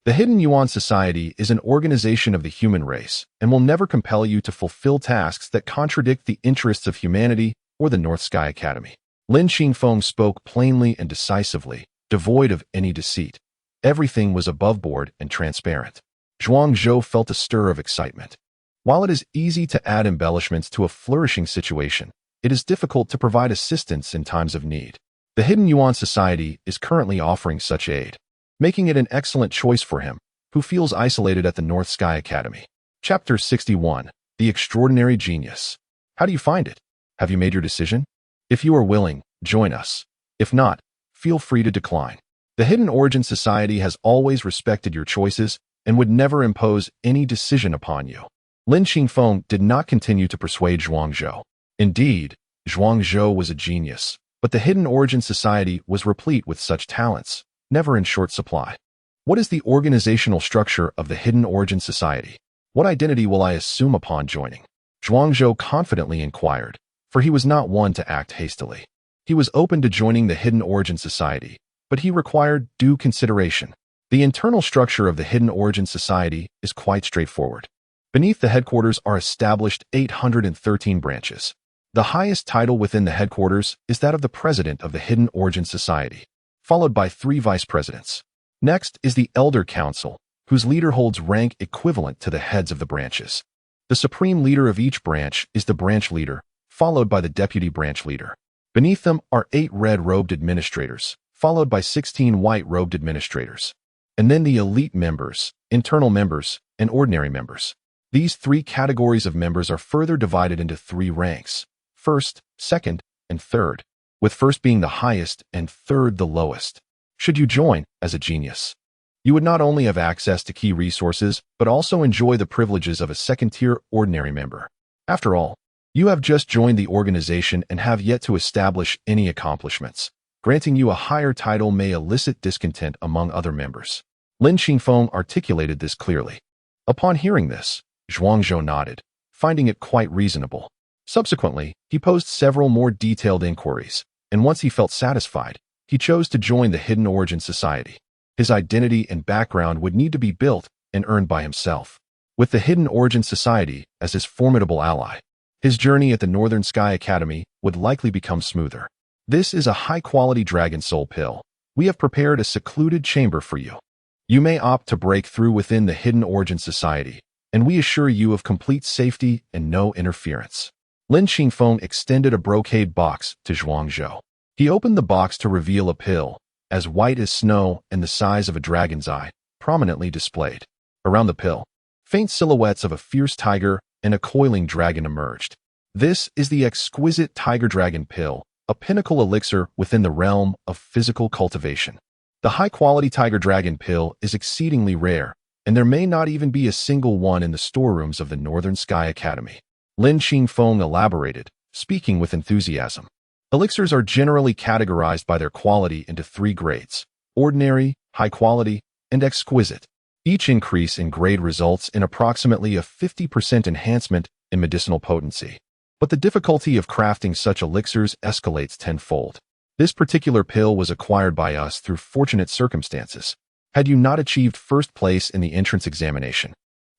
Speaker 1: the Hidden Yuan Society is an organization of the human race and will never compel you to fulfill tasks that contradict the interests of humanity or the North Sky Academy. Lin Xingfeng spoke plainly and decisively, devoid of any deceit. Everything was above board and transparent. Zhuang Zhou felt a stir of excitement. While it is easy to add embellishments to a flourishing situation, it is difficult to provide assistance in times of need. The Hidden Yuan Society is currently offering such aid, making it an excellent choice for him, who feels isolated at the North Sky Academy. Chapter 61. The Extraordinary Genius. How do you find it? Have you made your decision? If you are willing, join us. If not, feel free to decline. The Hidden Origin Society has always respected your choices and would never impose any decision upon you. Lin Qingfeng did not continue to persuade Zhuang Zhou. Indeed, Zhuang Zhou was a genius, but the Hidden Origin Society was replete with such talents, never in short supply. What is the organizational structure of the Hidden Origin Society? What identity will I assume upon joining? Zhuang Zhou confidently inquired, for he was not one to act hastily. He was open to joining the Hidden Origin Society, but he required due consideration. The internal structure of the Hidden Origin Society is quite straightforward. Beneath the headquarters are established 813 branches. The highest title within the headquarters is that of the President of the Hidden Origin Society, followed by 3 vice presidents. Next is the Elder Council, whose leader holds rank equivalent to the heads of the branches. The supreme leader of each branch is the branch leader, followed by the deputy branch leader. Beneath them are 8 red-robed administrators, followed by 16 white-robed administrators. And then the elite members, internal members, and ordinary members. These 3 categories of members are further divided into 3 ranks: first, second, and third, with first being the highest and third the lowest. Should you join as a genius, you would not only have access to key resources, but also enjoy the privileges of a second-tier ordinary member. After all, you have just joined the organization and have yet to establish any accomplishments. Granting you a higher title may elicit discontent among other members. Lin Qingfeng articulated this clearly. Upon hearing this, Zhuang Zhou nodded, finding it quite reasonable. Subsequently, he posed several more detailed inquiries, and once he felt satisfied, he chose to join the Hidden Origin Society. His identity and background would need to be built and earned by himself. With the Hidden Origin Society as his formidable ally, his journey at the Northern Sky Academy would likely become smoother. This is a high-quality Dragon Soul pill. We have prepared a secluded chamber for you. You may opt to break through within the Hidden Origin Society, and we assure you of complete safety and no interference. Lin Qingfeng extended a brocade box to Zhuang Zhou. He opened the box to reveal a pill, as white as snow and the size of a dragon's eye, prominently displayed. Around the pill, faint silhouettes of a fierce tiger and a coiling dragon emerged. This is the exquisite Tiger Dragon Pill, a pinnacle elixir within the realm of physical cultivation. The high-quality Tiger Dragon Pill is exceedingly rare, and there may not even be a single one in the storerooms of the Northern Sky Academy. Lin Qingfeng elaborated, speaking with enthusiasm. Elixirs are generally categorized by their quality into 3 grades: ordinary, high quality, and exquisite. Each increase in grade results in approximately a 50% enhancement in medicinal potency. But the difficulty of crafting such elixirs escalates tenfold. This particular pill was acquired by us through fortunate circumstances. Had you not achieved first place in the entrance examination,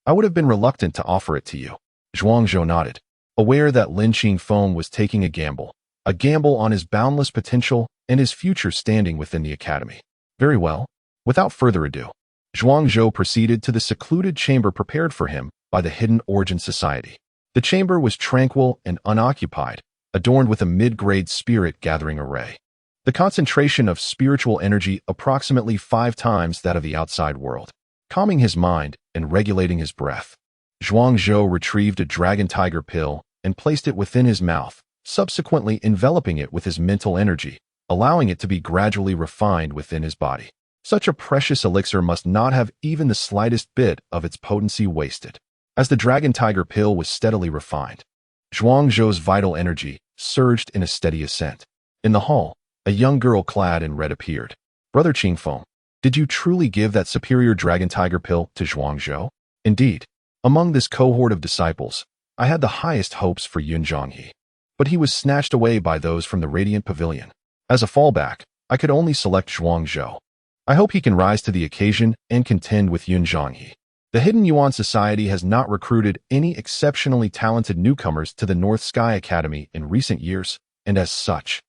Speaker 1: I would have been reluctant to offer it to you. Zhuang Zhou nodded, aware that Lin Qingfeng was taking a gamble on his boundless potential and his future standing within the academy. Very well. Without further ado, Zhuang Zhou proceeded to the secluded chamber prepared for him by the Hidden Origin Society. The chamber was tranquil and unoccupied, adorned with a mid-grade spirit-gathering array. The concentration of spiritual energy approximately 5 times that of the outside world. Calming his mind and regulating his breath, Zhuang Zhou retrieved a Dragon Tiger Pill and placed it within his mouth, subsequently enveloping it with his mental energy, allowing it to be gradually refined within his body. Such a precious elixir must not have even the slightest bit of its potency wasted. As the Dragon Tiger Pill was steadily refined, Zhuang Zhou's vital energy surged in a steady ascent. In the hall, a young girl clad in red appeared. Brother Qingfeng, did you truly give that superior Dragon Tiger Pill to Zhuang Zhou? Indeed, among this cohort of disciples, I had the highest hopes for Yun Zhonghe, but he was snatched away by those from the Radiant Pavilion. As a fallback, I could only select Zhuang Zhou. I hope he can rise to the occasion and contend with Yun Zhonghe. The Hidden Yuan Society has not recruited any exceptionally talented newcomers to the North Sky Academy in recent years, and as such,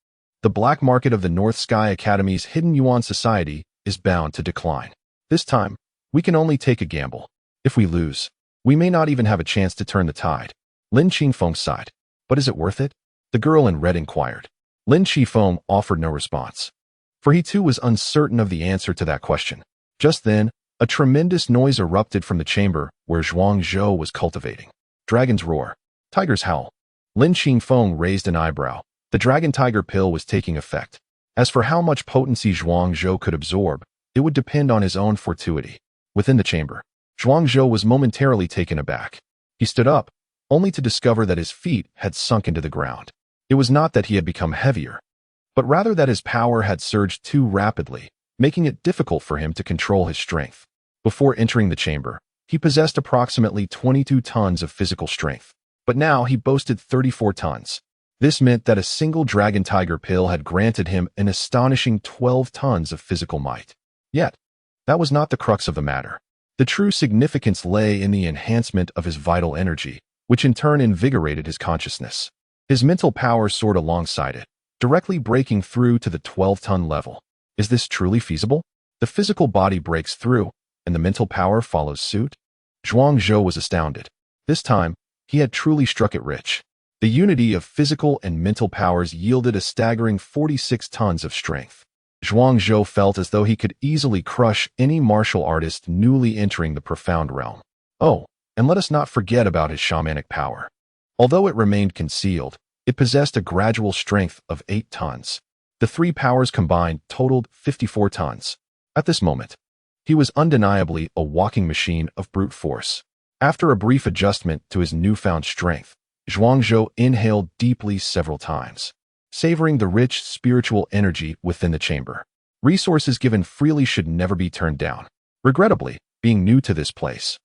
Speaker 1: The black market of the North Sky Academy's hidden Yuan society is bound to decline. This time, we can only take a gamble. If we lose, we may not even have a chance to turn the tide. Lin Qingfeng sighed. But is it worth it? The girl in red inquired. Lin Qingfeng offered no response, for he too was uncertain of the answer to that question. Just then, a tremendous noise erupted from the chamber where Zhuang Zhou was cultivating. Dragon's roar. Tiger's howl. Lin Qingfeng raised an eyebrow. The dragon tiger pill was taking effect. As for how much potency Zhuang Zhou could absorb, it would depend on his own fortuity. Within the chamber, Zhuang Zhou was momentarily taken aback. He stood up, only to discover that his feet had sunk into the ground. It was not that he had become heavier, but rather that his power had surged too rapidly, making it difficult for him to control his strength. Before entering the chamber, he possessed approximately 22 tons of physical strength, but now he boasted 34 tons. This meant that a single dragon tiger pill had granted him an astonishing 12 tons of physical might. Yet, that was not the crux of the matter. The true significance lay in the enhancement of his vital energy, which in turn invigorated his consciousness. His mental power soared alongside it, directly breaking through to the 12-ton level. Is this truly feasible? The physical body breaks through, and the mental power follows suit? Zhuang Zhou was astounded. This time, he had truly struck it rich. The unity of physical and mental powers yielded a staggering 46 tons of strength. Zhuang Zhou felt as though he could easily crush any martial artist newly entering the profound realm. Oh, and let us not forget about his shamanic power. Although it remained concealed, it possessed a gradual strength of 8 tons. The three powers combined totaled 54 tons. At this moment, he was undeniably a walking machine of brute force. After a brief adjustment to his newfound strength, Zhuang Zhou inhaled deeply several times, savoring the rich spiritual energy within the chamber. Resources given freely should never be turned down. Regrettably, being new to this place,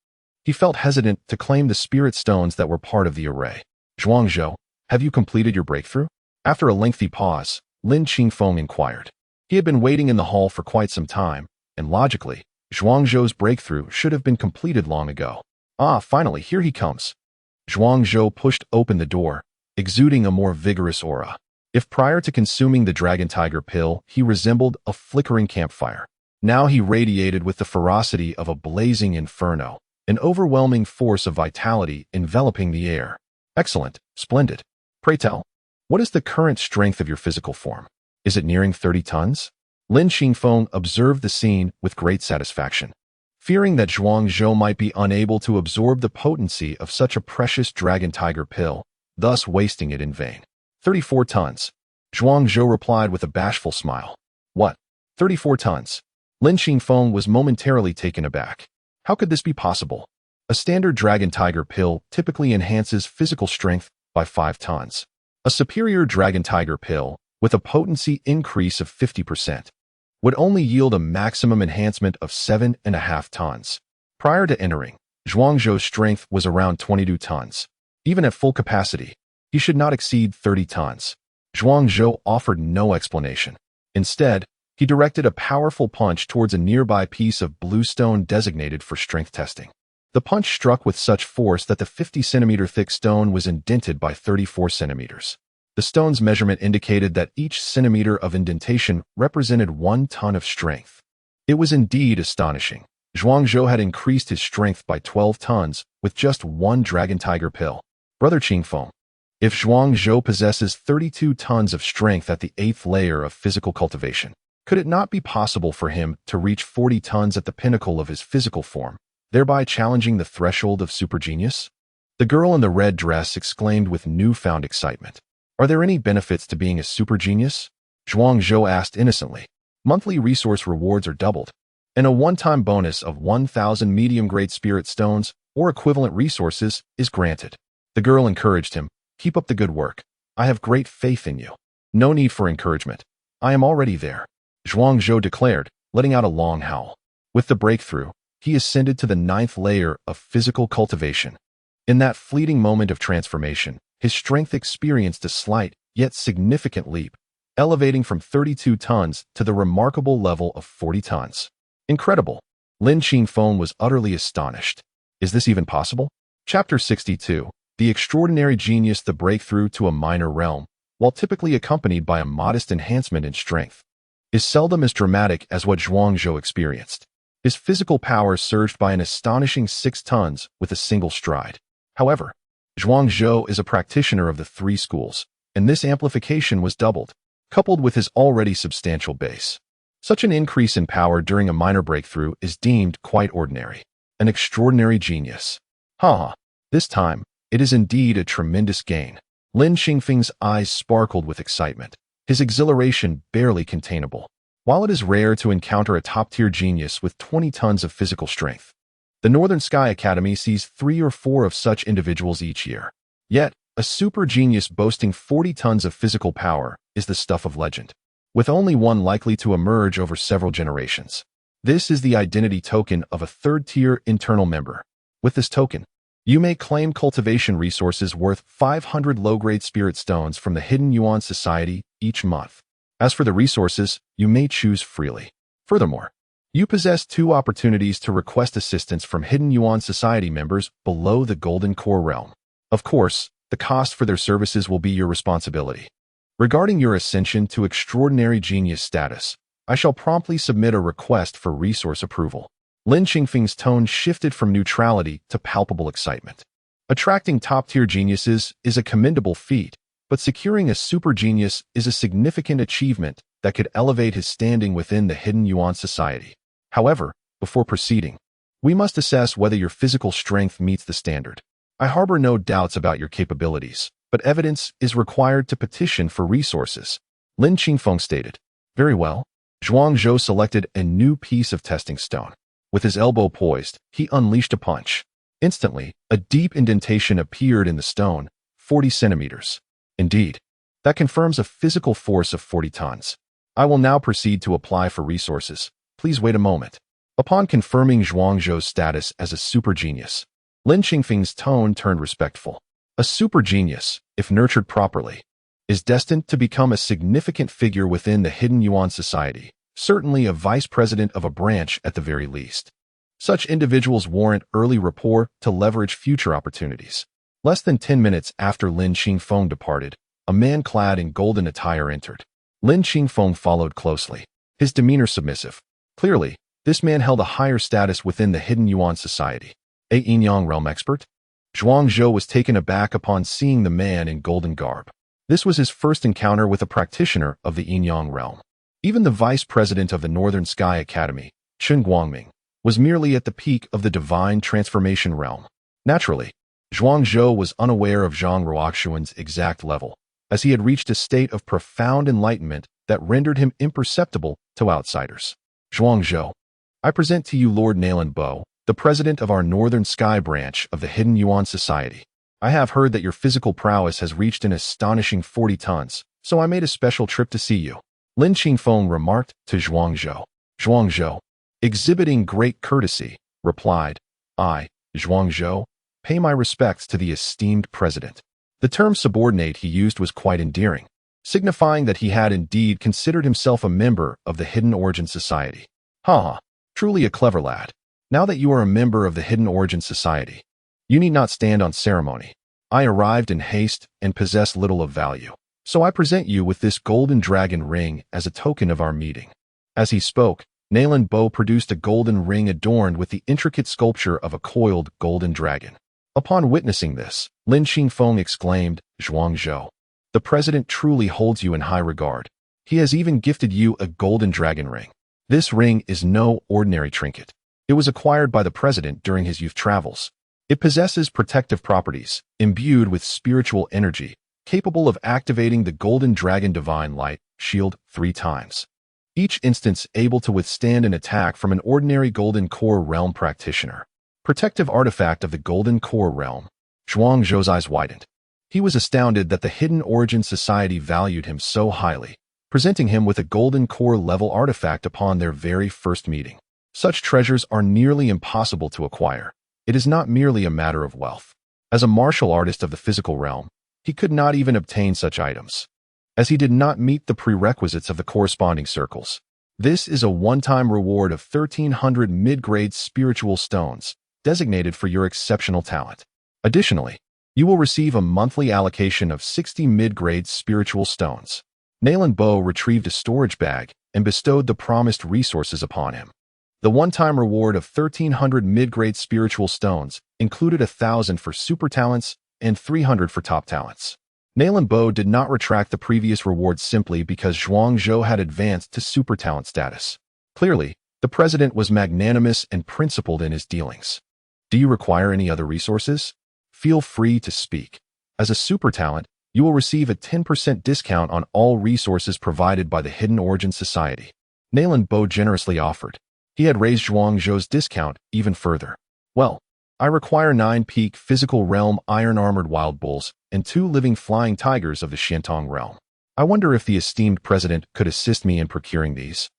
Speaker 1: he felt hesitant to claim the spirit stones that were part of the array. Zhuang Zhou, have you completed your breakthrough? After a lengthy pause, Lin Qingfeng inquired. He had been waiting in the hall for quite some time, and logically, Zhuang Zhou's breakthrough should have been completed long ago. Ah, finally, here he comes. Zhuang Zhou pushed open the door, exuding a more vigorous aura. If prior to consuming the dragon tiger pill, he resembled a flickering campfire, now he radiated with the ferocity of a blazing inferno, an overwhelming force of vitality enveloping the air. Excellent, splendid. Pray tell, what is the current strength of your physical form? Is it nearing 30 tons? Lin Qingfeng observed the scene with great satisfaction. Fearing that Zhuang Zhou might be unable to absorb the potency of such a precious dragon tiger pill, thus wasting it in vain. 34 tons. Zhuang Zhou replied with a bashful smile. What? 34 tons? Lin Qingfeng was momentarily taken aback. How could this be possible? A standard dragon tiger pill typically enhances physical strength by 5 tons. A superior dragon tiger pill, with a potency increase of 50%, would only yield a maximum enhancement of 7.5 tons. Prior to entering, Zhuang Zhou's strength was around 22 tons. Even at full capacity, he should not exceed 30 tons. Zhuang Zhou offered no explanation. Instead, he directed a powerful punch towards a nearby piece of blue stone designated for strength testing. The punch struck with such force that the 50-centimeter thick stone was indented by 34 centimeters. The stone's measurement indicated that each centimeter of indentation represented 1 ton of strength. It was indeed astonishing. Zhuang Zhou had increased his strength by 12 tons with just one dragon tiger pill. Brother Qingfeng, if Zhuang Zhou possesses 32 tons of strength at the 8th layer of physical cultivation, could it not be possible for him to reach 40 tons at the pinnacle of his physical form, thereby challenging the threshold of supergenius? The girl in the red dress exclaimed with newfound excitement. Are there any benefits to being a supergenius? Zhuang Zhou asked innocently. Monthly resource rewards are doubled, and a one-time bonus of 1,000 medium-grade spirit stones or equivalent resources is granted. The girl encouraged him. Keep up the good work. I have great faith in you. No need for encouragement. I am already there. Zhuang Zhou declared, letting out a long howl. With the breakthrough, he ascended to the 9th layer of physical cultivation. In that fleeting moment of transformation, his strength experienced a slight, yet significant leap, elevating from 32 tons to the remarkable level of 40 tons. Incredible! Lin Qingfeng was utterly astonished. Is this even possible? Chapter 62. The Extraordinary Genius, the Breakthrough to a Minor Realm. while typically accompanied by a modest enhancement in strength, is seldom as dramatic as what Zhuangzhou experienced. His physical power surged by an astonishing 6 tons with a single stride. However, Zhuangzhou is a practitioner of the 3 schools, and this amplification was doubled, coupled with his already substantial base. Such an increase in power during a minor breakthrough is deemed quite ordinary. An extraordinary genius. Ha! This time, it is indeed a tremendous gain. Lin Xingfeng's eyes sparkled with excitement, his exhilaration barely containable. While it is rare to encounter a top-tier genius with 20 tons of physical strength, the Northern Sky Academy sees 3 or 4 of such individuals each year. Yet, a super genius boasting 40 tons of physical power is the stuff of legend, with only one likely to emerge over several generations. This is the identity token of a 3rd-tier internal member. With this token, you may claim cultivation resources worth 500 low-grade spirit stones from the Hidden Yuan Society each month. As for the resources, you may choose freely. Furthermore, you possess 2 opportunities to request assistance from Hidden Yuan Society members below the Golden Core realm. Of course, the cost for their services will be your responsibility. Regarding your ascension to extraordinary genius status, I shall promptly submit a request for resource approval. Lin Xingfeng's tone shifted from neutrality to palpable excitement. Attracting top-tier geniuses is a commendable feat, but securing a super genius is a significant achievement that could elevate his standing within the Hidden Yuan Society. However, before proceeding, we must assess whether your physical strength meets the standard. I harbor no doubts about your capabilities, but evidence is required to petition for resources. Lin Xingfeng stated. Very well. Zhuangzhou selected a new piece of testing stone. With his elbow poised, he unleashed a punch. Instantly, a deep indentation appeared in the stone, 40 centimeters. Indeed, that confirms a physical force of 40 tons. I will now proceed to apply for resources. Please wait a moment. Upon confirming Zhuangzhou's status as a super genius, Lin Xingfeng's tone turned respectful. A super genius, if nurtured properly, is destined to become a significant figure within the Hidden Yuan Society, certainly a vice president of a branch at the very least. Such individuals warrant early rapport to leverage future opportunities. Less than 10 minutes after Lin Xingfeng departed, a man clad in golden attire entered. Lin Xingfeng followed closely, his demeanor submissive. Clearly, this man held a higher status within the Hidden Yuan Society. A Yinyang realm expert? Zhuangzhou was taken aback upon seeing the man in golden garb. This was his first encounter with a practitioner of the Yinyang realm. Even the vice president of the Northern Sky Academy, Chen Guangming, was merely at the peak of the divine transformation realm. Naturally, Zhuangzhou was unaware of Zhang Ruoxuan's exact level, as he had reached a state of profound enlightenment that rendered him imperceptible to outsiders. Zhuangzhou, I present to you Lord Nailan Bo, the president of our Northern Sky branch of the Hidden Yuan Society. I have heard that your physical prowess has reached an astonishing 40 tons, so I made a special trip to see you. Lin Xingfeng remarked to Zhuangzhou. Zhuangzhou, exhibiting great courtesy, replied, I, Zhuangzhou, pay my respects to the esteemed president. The term subordinate he used was quite endearing, signifying that he had indeed considered himself a member of the Hidden Origin Society. Ha! Truly a clever lad. Now that you are a member of the Hidden Origin Society, you need not stand on ceremony. I arrived in haste and possess little of value, so I present you with this golden dragon ring as a token of our meeting. As he spoke, Nailan Bo produced a golden ring adorned with the intricate sculpture of a coiled golden dragon. Upon witnessing this, Lin Xingfeng exclaimed, Zhuangzhou, the president truly holds you in high regard. He has even gifted you a golden dragon ring. This ring is no ordinary trinket. It was acquired by the president during his youth travels. It possesses protective properties, imbued with spiritual energy, capable of activating the golden dragon divine light shield 3 times. Each instance able to withstand an attack from an ordinary golden core realm practitioner. Protective artifact of the golden core realm. Zhuangzhou's eyes widened. He was astounded that the Hidden Origin Society valued him so highly, presenting him with a golden core level artifact upon their very first meeting. Such treasures are nearly impossible to acquire. It is not merely a matter of wealth. As a martial artist of the physical realm, he could not even obtain such items, as he did not meet the prerequisites of the corresponding circles. This is a one-time reward of 1,300 mid-grade spiritual stones, designated for your exceptional talent. Additionally, You will receive a monthly allocation of 60 mid-grade spiritual stones. Nalan Bo retrieved a storage bag and bestowed the promised resources upon him. The one-time reward of 1,300 mid-grade spiritual stones included 1,000 for super talents and 300 for top talents. Nalan Bo did not retract the previous reward simply because Zhuang Zhou had advanced to super talent status. Clearly, the president was magnanimous and principled in his dealings. Do you require any other resources? Feel free to speak. As a super talent, you will receive a 10% discount on all resources provided by the Hidden Origin Society. Nalan Bo generously offered. He had raised Zhuang Zhou's discount even further. Well, I require 9 peak physical realm iron-armored wild bulls and 2 living flying tigers of the Xiantong realm. I wonder if the esteemed president could assist me in procuring these.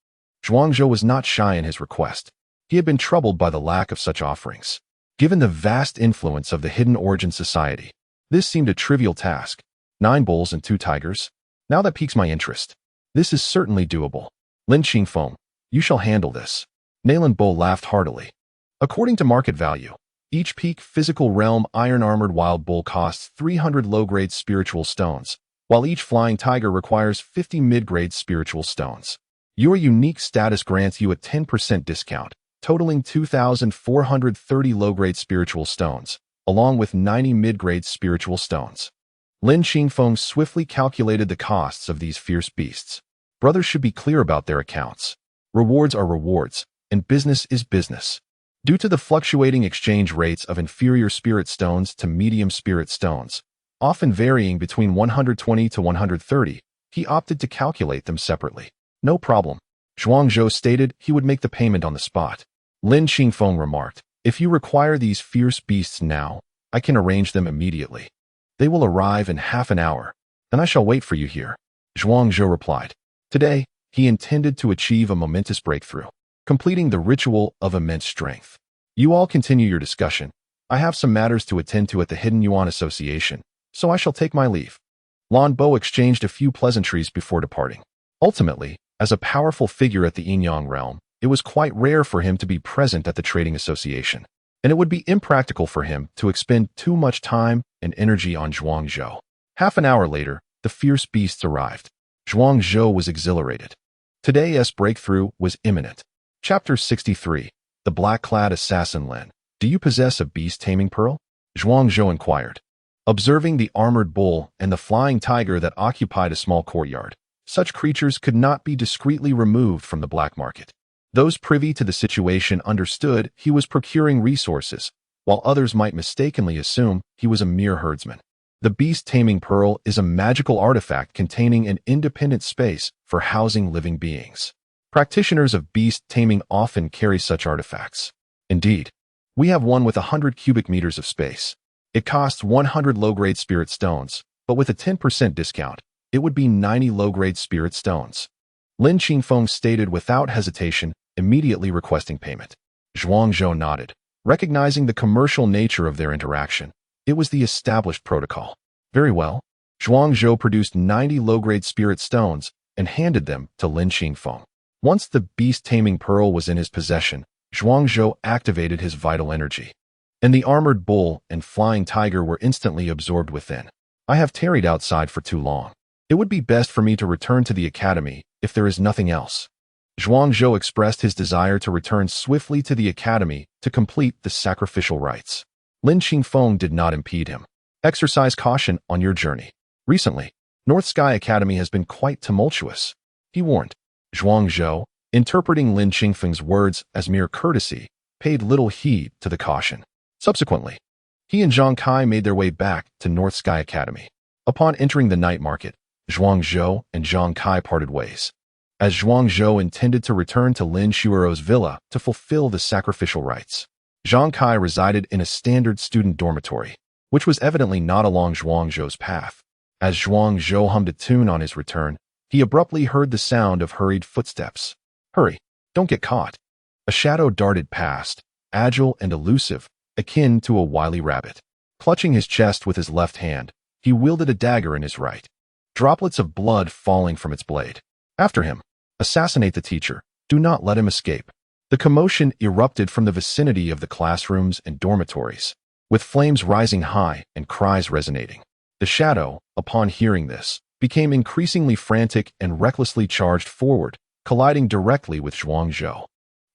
Speaker 1: Zhuang Zhou was not shy in his request. He had been troubled by the lack of such offerings. Given the vast influence of the Hidden Origin Society, this seemed a trivial task. 9 bulls and 2 tigers? Now that piques my interest. This is certainly doable. Lin Qingfeng, you shall handle this. Nalan Bo laughed heartily. According to market value, each peak physical realm iron-armored wild bull costs 300 low-grade spiritual stones, while each flying tiger requires 50 mid-grade spiritual stones. Your unique status grants you a 10% discount, totaling 2,430 low-grade spiritual stones, along with 90 mid-grade spiritual stones. Lin Qingfeng swiftly calculated the costs of these fierce beasts. Brothers should be clear about their accounts. Rewards are rewards, and business is business. Due to the fluctuating exchange rates of inferior spirit stones to medium spirit stones, often varying between 120 to 130, he opted to calculate them separately. No problem. Zhuang Zhou stated he would make the payment on the spot. Lin Qingfeng remarked, if you require these fierce beasts now, I can arrange them immediately. They will arrive in half an hour, and I shall wait for you here. Zhuang Zhou replied. Today, he intended to achieve a momentous breakthrough, completing the ritual of immense strength. You all continue your discussion. I have some matters to attend to at the Hidden Yuan Association, so I shall take my leave. Lan Bo exchanged a few pleasantries before departing. Ultimately, as a powerful figure at the Yin-Yang realm, it was quite rare for him to be present at the trading association, and it would be impractical for him to expend too much time and energy on Zhuang Zhou. Half an hour later, the fierce beasts arrived. Zhuang Zhou was exhilarated. Today's breakthrough was imminent. Chapter 63. The Black-Clad Assassin Lin. Do you possess a beast-taming pearl? Zhuang Zhou inquired. Observing the armored bull and the flying tiger that occupied a small courtyard, such creatures could not be discreetly removed from the black market. Those privy to the situation understood he was procuring resources, while others might mistakenly assume he was a mere herdsman. The beast-taming pearl is a magical artifact containing an independent space for housing living beings. Practitioners of beast taming often carry such artifacts. Indeed, we have one with 100 cubic meters of space. It costs 100 low-grade spirit stones, but with a 10% discount, it would be 90 low-grade spirit stones. Lin Qingfeng stated without hesitation, immediately requesting payment. Zhuang Zhou nodded, recognizing the commercial nature of their interaction. It was the established protocol. Very well. Zhuang Zhou produced 90 low-grade spirit stones and handed them to Lin Qingfeng. Once the beast-taming pearl was in his possession, Zhuang Zhou activated his vital energy, and the armored bull and flying tiger were instantly absorbed within. I have tarried outside for too long. It would be best for me to return to the academy if there is nothing else. Zhuang Zhou expressed his desire to return swiftly to the academy to complete the sacrificial rites. Lin Qingfeng did not impede him. Exercise caution on your journey. Recently, North Sky Academy has been quite tumultuous, he warned. Zhuang Zhou, interpreting Lin Qingfeng's words as mere courtesy, paid little heed to the caution. Subsequently, he and Zhang Kai made their way back to North Sky Academy. Upon entering the night market, Zhuang Zhou and Zhang Kai parted ways, as Zhuang Zhou intended to return to Lin Shuero's villa to fulfill the sacrificial rites. Zhang Kai resided in a standard student dormitory, which was evidently not along Zhuang Zhou's path. As Zhuang Zhou hummed a tune on his return, he abruptly heard the sound of hurried footsteps. Hurry, don't get caught. A shadow darted past, agile and elusive, akin to a wily rabbit. Clutching his chest with his left hand, he wielded a dagger in his right, droplets of blood falling from its blade. After him, assassinate the teacher. Do not let him escape. The commotion erupted from the vicinity of the classrooms and dormitories. with flames rising high and cries resonating. The shadow, upon hearing this, became increasingly frantic and recklessly charged forward, colliding directly with Zhuangzhou.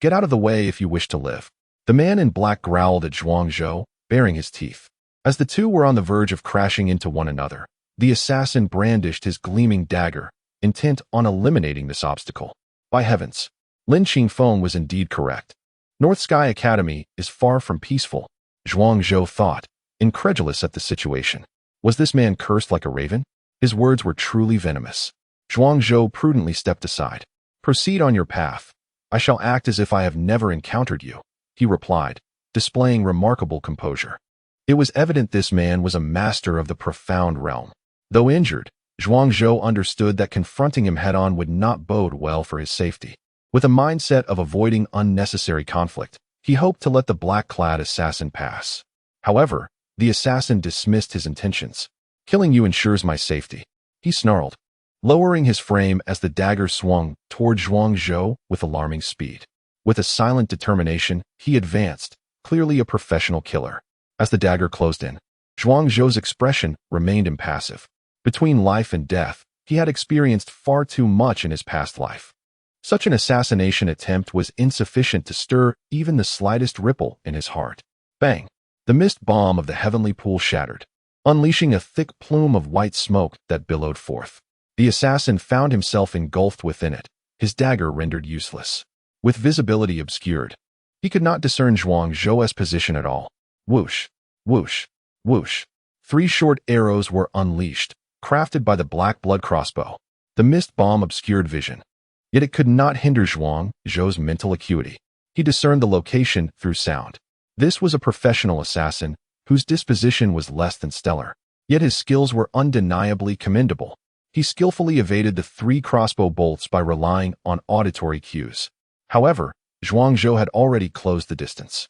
Speaker 1: "Get out of the way if you wish to live." The man in black growled at Zhuangzhou, baring his teeth. As the two were on the verge of crashing into one another, the assassin brandished his gleaming dagger, intent on eliminating this obstacle. By heavens, Lin Qingfeng was indeed correct. North Sky Academy is far from peaceful, Zhuangzhou thought, incredulous at the situation. Was this man cursed like a raven? His words were truly venomous. Zhuangzhou prudently stepped aside. "Proceed on your path. I shall act as if I have never encountered you," he replied, displaying remarkable composure. It was evident this man was a master of the profound realm. Though injured, Zhuangzhou understood that confronting him head-on would not bode well for his safety. With a mindset of avoiding unnecessary conflict, he hoped to let the black-clad assassin pass. However, the assassin dismissed his intentions. "Killing you ensures my safety," he snarled, lowering his frame as the dagger swung toward Zhuangzhou with alarming speed. With a silent determination, he advanced, clearly a professional killer. As the dagger closed in, Zhuangzhou's expression remained impassive. Between life and death, he had experienced far too much in his past life. Such an assassination attempt was insufficient to stir even the slightest ripple in his heart. Bang! The mist bomb of the heavenly pool shattered, unleashing a thick plume of white smoke that billowed forth. The assassin found himself engulfed within it, his dagger rendered useless. With visibility obscured, he could not discern Zhuangzhou's position at all. Whoosh, whoosh, whoosh. 3 short arrows were unleashed, crafted by the black blood crossbow. The mist bomb obscured vision. Yet it could not hinder Zhuangzhou's mental acuity. He discerned the location through sound. This was a professional assassin whose disposition was less than stellar. Yet his skills were undeniably commendable. He skillfully evaded the 3 crossbow bolts by relying on auditory cues. However, Zhuangzhou had already closed the distance.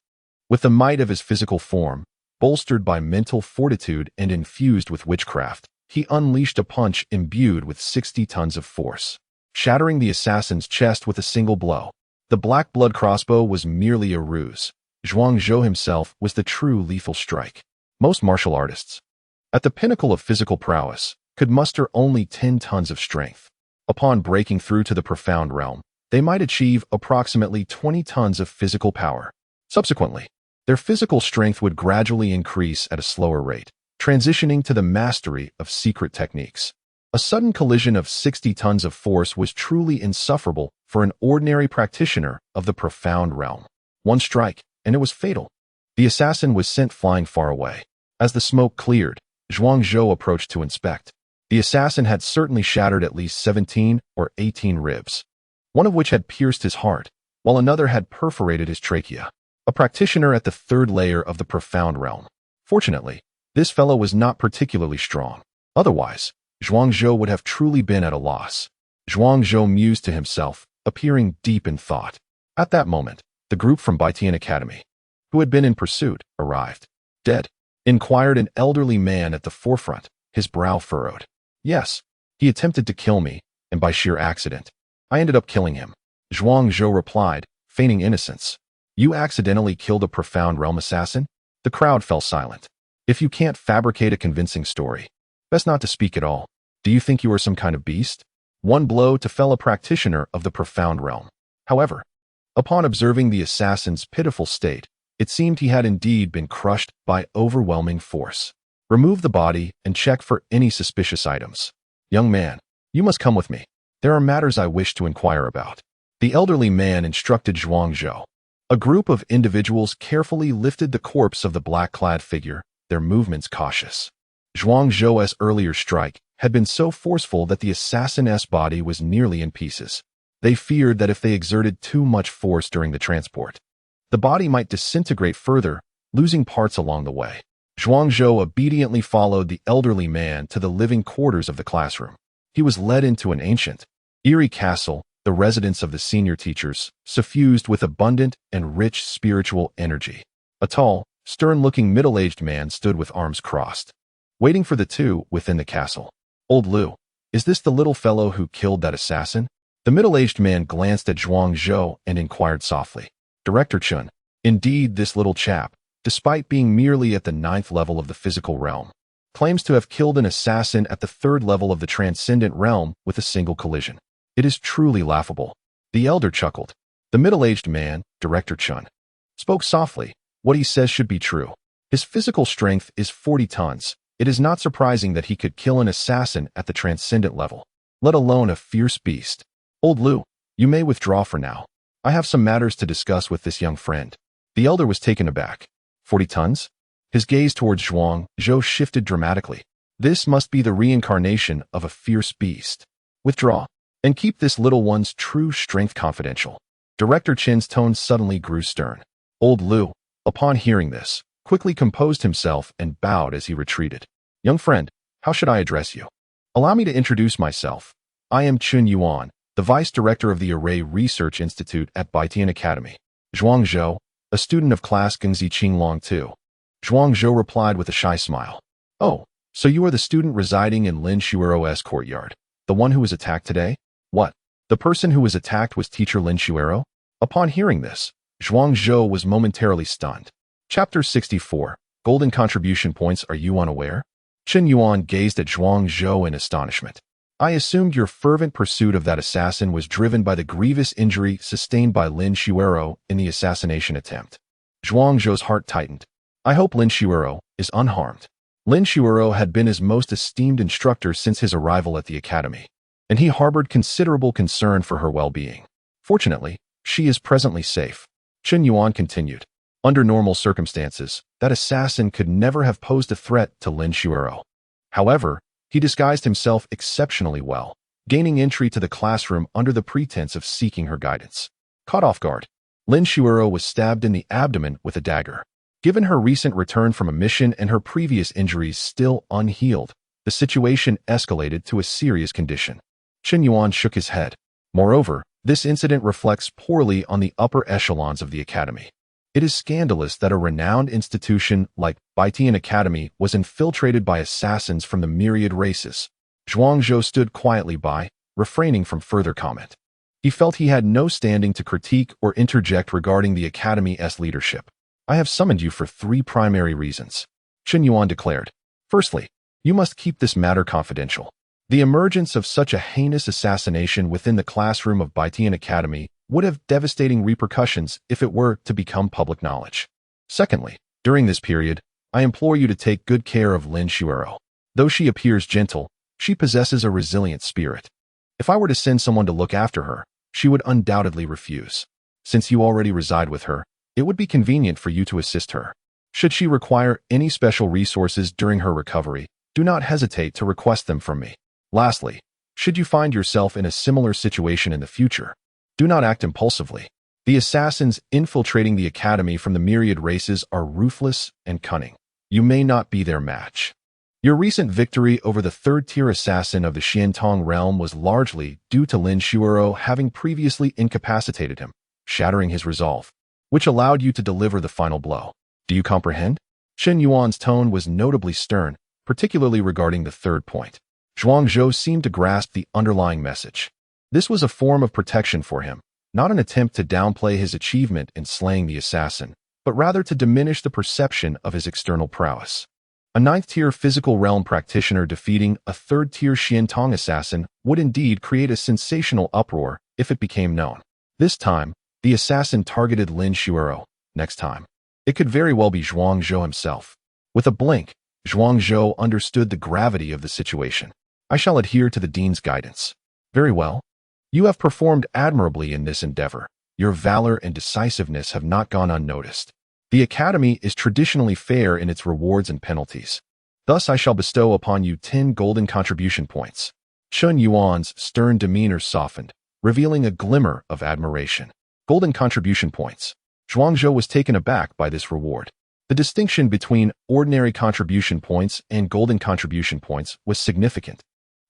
Speaker 1: With the might of his physical form, bolstered by mental fortitude and infused with witchcraft, he unleashed a punch imbued with 60 tons of force, shattering the assassin's chest with a single blow. The black blood crossbow was merely a ruse. Zhuangzhou himself was the true lethal strike. Most martial artists, at the pinnacle of physical prowess, could muster only 10 tons of strength. Upon breaking through to the profound realm, they might achieve approximately 20 tons of physical power. Subsequently, their physical strength would gradually increase at a slower rate, transitioning to the mastery of secret techniques. A sudden collision of 60 tons of force was truly insufferable for an ordinary practitioner of the profound realm. One strike, and it was fatal. The assassin was sent flying far away. As the smoke cleared, Zhuangzhou approached to inspect. The assassin had certainly shattered at least 17 or 18 ribs, one of which had pierced his heart, while another had perforated his trachea. A practitioner at the 3rd layer of the profound realm. Fortunately, this fellow was not particularly strong. Otherwise, Zhuangzhou would have truly been at a loss. Zhuangzhou mused to himself, appearing deep in thought. At that moment, the group from Baitian Academy, who had been in pursuit, arrived. "Dead?" inquired an elderly man at the forefront, his brow furrowed. "Yes, he attempted to kill me, and by sheer accident, I ended up killing him," Zhuangzhou replied, feigning innocence. "You accidentally killed a profound realm assassin?" The crowd fell silent. "If you can't fabricate a convincing story, best not to speak at all. Do you think you are some kind of beast?" One blow to fell a practitioner of the profound realm. However, upon observing the assassin's pitiful state, it seemed he had indeed been crushed by overwhelming force. "Remove the body and check for any suspicious items. Young man, you must come with me. There are matters I wish to inquire about," the elderly man instructed Zhuangzhou. A group of individuals carefully lifted the corpse of the black-clad figure, their movements cautious. Zhuangzhou's earlier strike had been so forceful that the assassin's body was nearly in pieces. They feared that if they exerted too much force during the transport, the body might disintegrate further, losing parts along the way. Zhuangzhou obediently followed the elderly man to the living quarters of the classroom. He was led into an ancient, eerie castle, the residence of the senior teachers, suffused with abundant and rich spiritual energy. A tall, stern-looking middle-aged man stood with arms crossed, waiting for the two within the castle. "Old Liu, is this the little fellow who killed that assassin?" The middle-aged man glanced at Zhuangzhou and inquired softly. "Director Chun, indeed this little chap, despite being merely at the 9th level of the physical realm, claims to have killed an assassin at the 3rd level of the transcendent realm with a single collision. It is truly laughable. The elder chuckled. The middle-aged man, Director Chun, spoke softly. What he says should be true. His physical strength is 40 tons. It is not surprising that he could kill an assassin at the transcendent level, let alone a fierce beast. Old Lu, you may withdraw for now. I have some matters to discuss with this young friend. The elder was taken aback. 40 tons? His gaze towards Zhuang Zhou shifted dramatically. This must be the reincarnation of a fierce beast. Withdraw, and keep this little one's true strength confidential. Director Chin's tone suddenly grew stern. Old Lu, upon hearing this, quickly composed himself and bowed as he retreated. Young friend, how should I address you? Allow me to introduce myself. I am Chun Yuan, the Vice Director of the Array Research Institute at Baitian Academy. Zhuang Zhou, a student of class Gengzi Qinglong II. Zhuang Zhou replied with a shy smile. Oh, so you are the student residing in Lin Shuero's courtyard, the one who was attacked today? What? The person who was attacked was teacher Lin Shuero? Upon hearing this, Zhuang Zhou was momentarily stunned. Chapter 64, Golden Contribution Points. Are you unaware? Chen Yuan gazed at Zhuang Zhou in astonishment. I assumed your fervent pursuit of that assassin was driven by the grievous injury sustained by Lin Shuero in the assassination attempt. Zhuang Zhou's heart tightened. I hope Lin Shuero is unharmed. Lin Shuero had been his most esteemed instructor since his arrival at the academy, and he harbored considerable concern for her well-being. Fortunately, she is presently safe. Chen Yuan continued. Under normal circumstances, that assassin could never have posed a threat to Lin Shuero. However, he disguised himself exceptionally well, gaining entry to the classroom under the pretense of seeking her guidance. Caught off guard, Lin Shuero was stabbed in the abdomen with a dagger. Given her recent return from a mission and her previous injuries still unhealed, the situation escalated to a serious condition. Chen Yuan shook his head. Moreover, this incident reflects poorly on the upper echelons of the academy. It is scandalous that a renowned institution like Baitian Academy was infiltrated by assassins from the myriad races. Zhuang Zhou stood quietly by, refraining from further comment. He felt he had no standing to critique or interject regarding the academy's leadership. I have summoned you for 3 primary reasons, Chen Yuan declared. Firstly, you must keep this matter confidential. The emergence of such a heinous assassination within the classroom of Baitian Academy would have devastating repercussions if it were to become public knowledge. Secondly, during this period, I implore you to take good care of Lin Shuero. Though she appears gentle, she possesses a resilient spirit. If I were to send someone to look after her, she would undoubtedly refuse. Since you already reside with her, it would be convenient for you to assist her. Should she require any special resources during her recovery, do not hesitate to request them from me. Lastly, should you find yourself in a similar situation in the future, do not act impulsively. The assassins infiltrating the academy from the myriad races are ruthless and cunning. You may not be their match. Your recent victory over the 3rd-tier assassin of the Xiantong realm was largely due to Lin Shuero having previously incapacitated him, shattering his resolve, which allowed you to deliver the final blow. Do you comprehend? Chen Yuan's tone was notably stern, particularly regarding the 3rd point. Zhuang Zhou seemed to grasp the underlying message. This was a form of protection for him, not an attempt to downplay his achievement in slaying the assassin, but rather to diminish the perception of his external prowess. A 9th-tier physical realm practitioner defeating a 3rd-tier Xiantong assassin would indeed create a sensational uproar if it became known. This time, the assassin targeted Lin Shuero. Next time, it could very well be Zhuang Zhou himself. With a blink, Zhuang Zhou understood the gravity of the situation. I shall adhere to the dean's guidance. Very well. You have performed admirably in this endeavor. Your valor and decisiveness have not gone unnoticed. The academy is traditionally fair in its rewards and penalties. Thus I shall bestow upon you 10 golden contribution points. Chen Yuan's stern demeanor softened, revealing a glimmer of admiration. Golden contribution points. Zhuang Zhou was taken aback by this reward. The distinction between ordinary contribution points and golden contribution points was significant.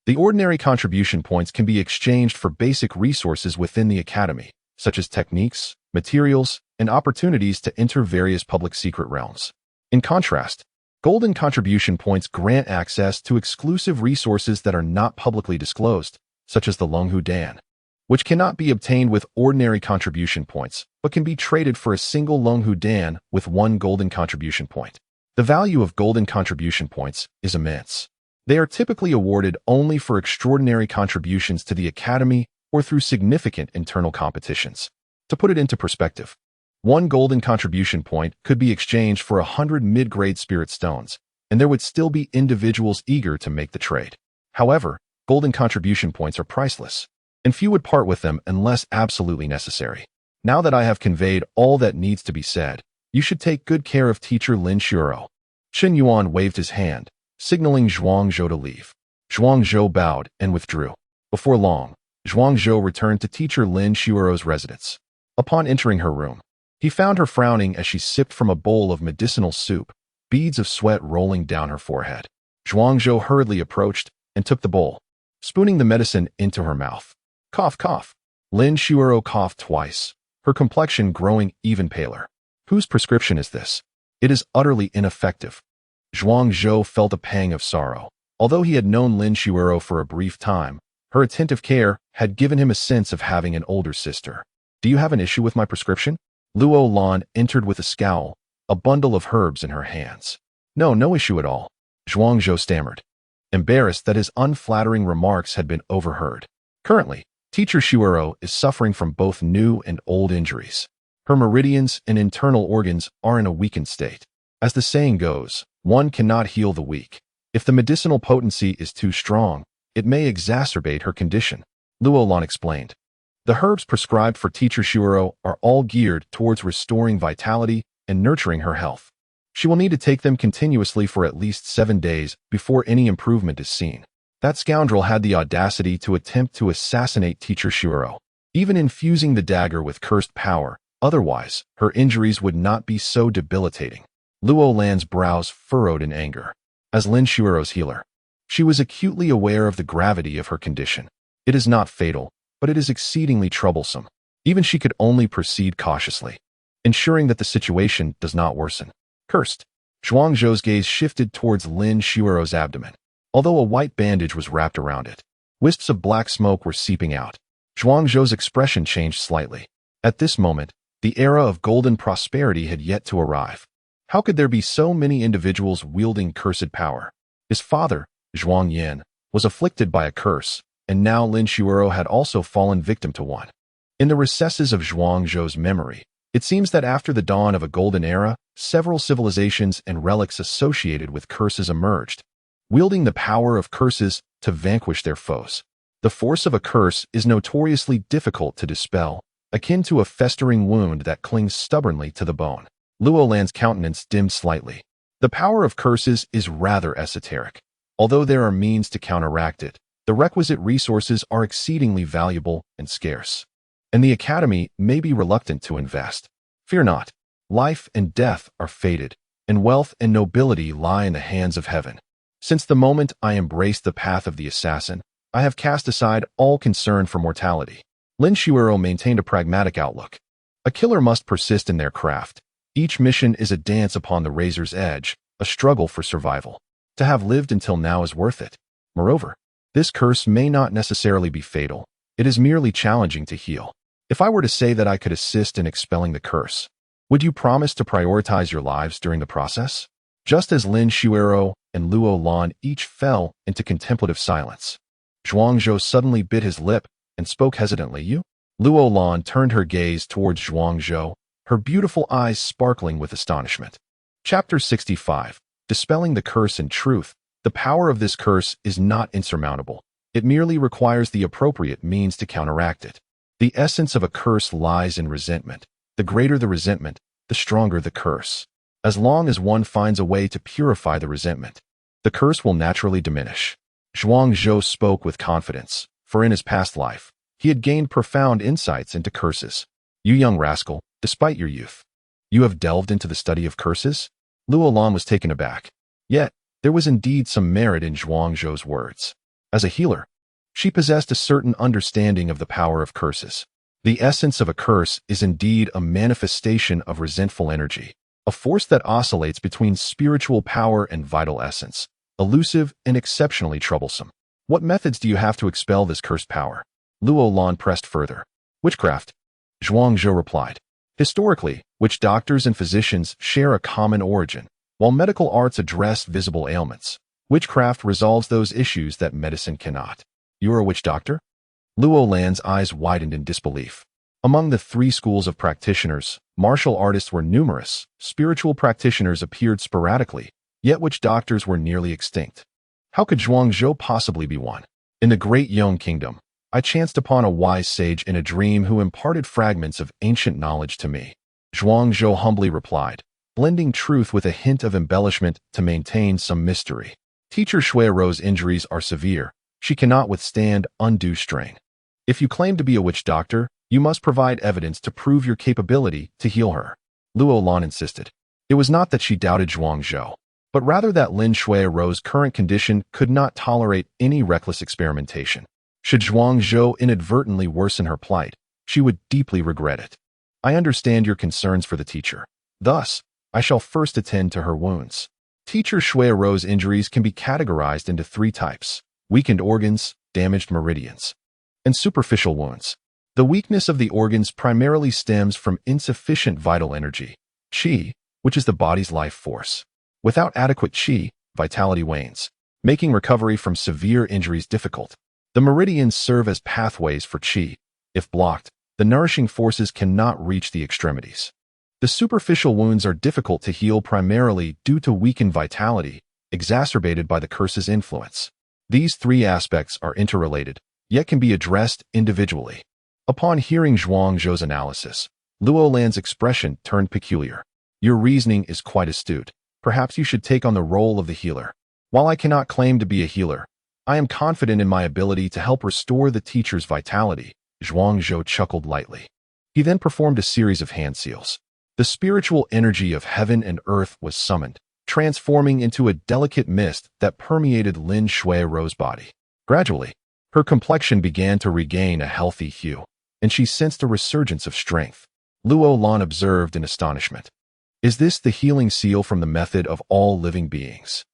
Speaker 1: The ordinary contribution points can be exchanged for basic resources within the academy, such as techniques, materials, and opportunities to enter various public secret realms. In contrast, golden contribution points grant access to exclusive resources that are not publicly disclosed, such as the Longhu Dan. which cannot be obtained with ordinary contribution points, but can be traded for a single Longhu Dan with 1 golden contribution point. The value of golden contribution points is immense. They are typically awarded only for extraordinary contributions to the academy or through significant internal competitions. To put it into perspective, 1 golden contribution point could be exchanged for 100 mid-grade spirit stones, and there would still be individuals eager to make the trade. However, golden contribution points are priceless, and few would part with them unless absolutely necessary. Now that I have conveyed all that needs to be said, you should take good care of teacher Lin Shuoro. Chen Yuan waved his hand, signaling Zhuang Zhou to leave. Zhuang Zhou bowed and withdrew. Before long, Zhuang Zhou returned to teacher Lin Shuoro's residence. Upon entering her room, he found her frowning as she sipped from a bowl of medicinal soup, beads of sweat rolling down her forehead. Zhuang Zhou hurriedly approached and took the bowl, spooning the medicine into her mouth. Cough, cough. Lin Shuoro coughed twice, her complexion growing even paler. Whose prescription is this? It is utterly ineffective. Zhuang Zhou felt a pang of sorrow. Although he had known Lin Shuoro for a brief time, her attentive care had given him a sense of having an older sister. Do you have an issue with my prescription? Luo Lan entered with a scowl, a bundle of herbs in her hands. No issue at all. Zhuang Zhou stammered, embarrassed that his unflattering remarks had been overheard. Currently, teacher Shuoro is suffering from both new and old injuries. Her meridians and internal organs are in a weakened state. As the saying goes, one cannot heal the weak. If the medicinal potency is too strong, it may exacerbate her condition, Luo Lan explained. The herbs prescribed for teacher Shuoro are all geared towards restoring vitality and nurturing her health. She will need to take them continuously for at least 7 days before any improvement is seen. That scoundrel had the audacity to attempt to assassinate teacher Shuoro, even infusing the dagger with cursed power. Otherwise, her injuries would not be so debilitating. Luo Lan's brows furrowed in anger. As Lin Shuoro's healer, she was acutely aware of the gravity of her condition. It is not fatal, but it is exceedingly troublesome. Even she could only proceed cautiously, ensuring that the situation does not worsen. Cursed. Zhuang Zhou's gaze shifted towards Lin Shuoro's abdomen, although a white bandage was wrapped around it. Wisps of black smoke were seeping out. Zhuang Zhou's expression changed slightly. At this moment, the era of golden prosperity had yet to arrive. How could there be so many individuals wielding cursed power? His father, Zhuang Yin, was afflicted by a curse, and now Lin Shuoro had also fallen victim to one. In the recesses of Zhuang Zhou's memory, it seems that after the dawn of a golden era, several civilizations and relics associated with curses emerged, wielding the power of curses to vanquish their foes. The force of a curse is notoriously difficult to dispel, akin to a festering wound that clings stubbornly to the bone. Luo Lan's countenance dimmed slightly. The power of curses is rather esoteric. Although there are means to counteract it, the requisite resources are exceedingly valuable and scarce, and the Academy may be reluctant to invest. Fear not. Life and death are fated, and wealth and nobility lie in the hands of heaven. Since the moment I embraced the path of the assassin, I have cast aside all concern for mortality. Lin Shuoro maintained a pragmatic outlook. A killer must persist in their craft. Each mission is a dance upon the razor's edge, a struggle for survival. To have lived until now is worth it. Moreover, this curse may not necessarily be fatal. It is merely challenging to heal. If I were to say that I could assist in expelling the curse, would you promise to prioritize your lives during the process? Just as Lin Shuoro and Luo Lan each fell into contemplative silence, Zhuang Zhou suddenly bit his lip and spoke hesitantly. You? Luo Lan turned her gaze towards Zhuang Zhou, her beautiful eyes sparkling with astonishment. Chapter 65. Dispelling the curse. In truth, the power of this curse is not insurmountable. It merely requires the appropriate means to counteract it. The essence of a curse lies in resentment. The greater the resentment, the stronger the curse. As long as one finds a way to purify the resentment, the curse will naturally diminish. Zhuang Zhou spoke with confidence, for in his past life, he had gained profound insights into curses. You young rascal, despite your youth, you have delved into the study of curses? Luo Lan was taken aback. Yet, there was indeed some merit in Zhuang Zhou's words. As a healer, she possessed a certain understanding of the power of curses. The essence of a curse is indeed a manifestation of resentful energy, a force that oscillates between spiritual power and vital essence, elusive and exceptionally troublesome. What methods do you have to expel this cursed power? Luo Lan pressed further. Witchcraft, Zhuang Zhou replied. Historically, witch doctors and physicians share a common origin. While medical arts address visible ailments, witchcraft resolves those issues that medicine cannot. You're a witch doctor? Luo Lan's eyes widened in disbelief. Among the three schools of practitioners, martial artists were numerous, spiritual practitioners appeared sporadically, yet witch doctors were nearly extinct. How could Zhuang Zhou possibly be one? In the great Yong Kingdom, I chanced upon a wise sage in a dream who imparted fragments of ancient knowledge to me. Zhuang Zhou humbly replied, blending truth with a hint of embellishment to maintain some mystery. Teacher Shuiro's injuries are severe. She cannot withstand undue strain. If you claim to be a witch doctor, you must provide evidence to prove your capability to heal her. Luo Lan insisted. It was not that she doubted Zhuang Zhou, but rather that Lin Shuiro's current condition could not tolerate any reckless experimentation. Should Zhuang Zhou inadvertently worsen her plight, she would deeply regret it. I understand your concerns for the teacher. Thus, I shall first attend to her wounds. Teacher Shuiro's injuries can be categorized into three types: weakened organs, damaged meridians, and superficial wounds. The weakness of the organs primarily stems from insufficient vital energy, qi, which is the body's life force. Without adequate qi, vitality wanes, making recovery from severe injuries difficult. The meridians serve as pathways for qi. If blocked, the nourishing forces cannot reach the extremities. The superficial wounds are difficult to heal primarily due to weakened vitality, exacerbated by the curse's influence. These three aspects are interrelated, yet can be addressed individually. Upon hearing Zhuang Zhou's analysis, Luo Lan's expression turned peculiar. Your reasoning is quite astute. Perhaps you should take on the role of the healer. While I cannot claim to be a healer, I am confident in my ability to help restore the teacher's vitality. Zhuang Zhou chuckled lightly. He then performed a series of hand seals. The spiritual energy of heaven and earth was summoned, transforming into a delicate mist that permeated Lin Shuiro's body. Gradually, her complexion began to regain a healthy hue, and she sensed a resurgence of strength. Luo Lan observed in astonishment. Is this the healing seal from the method of all living beings?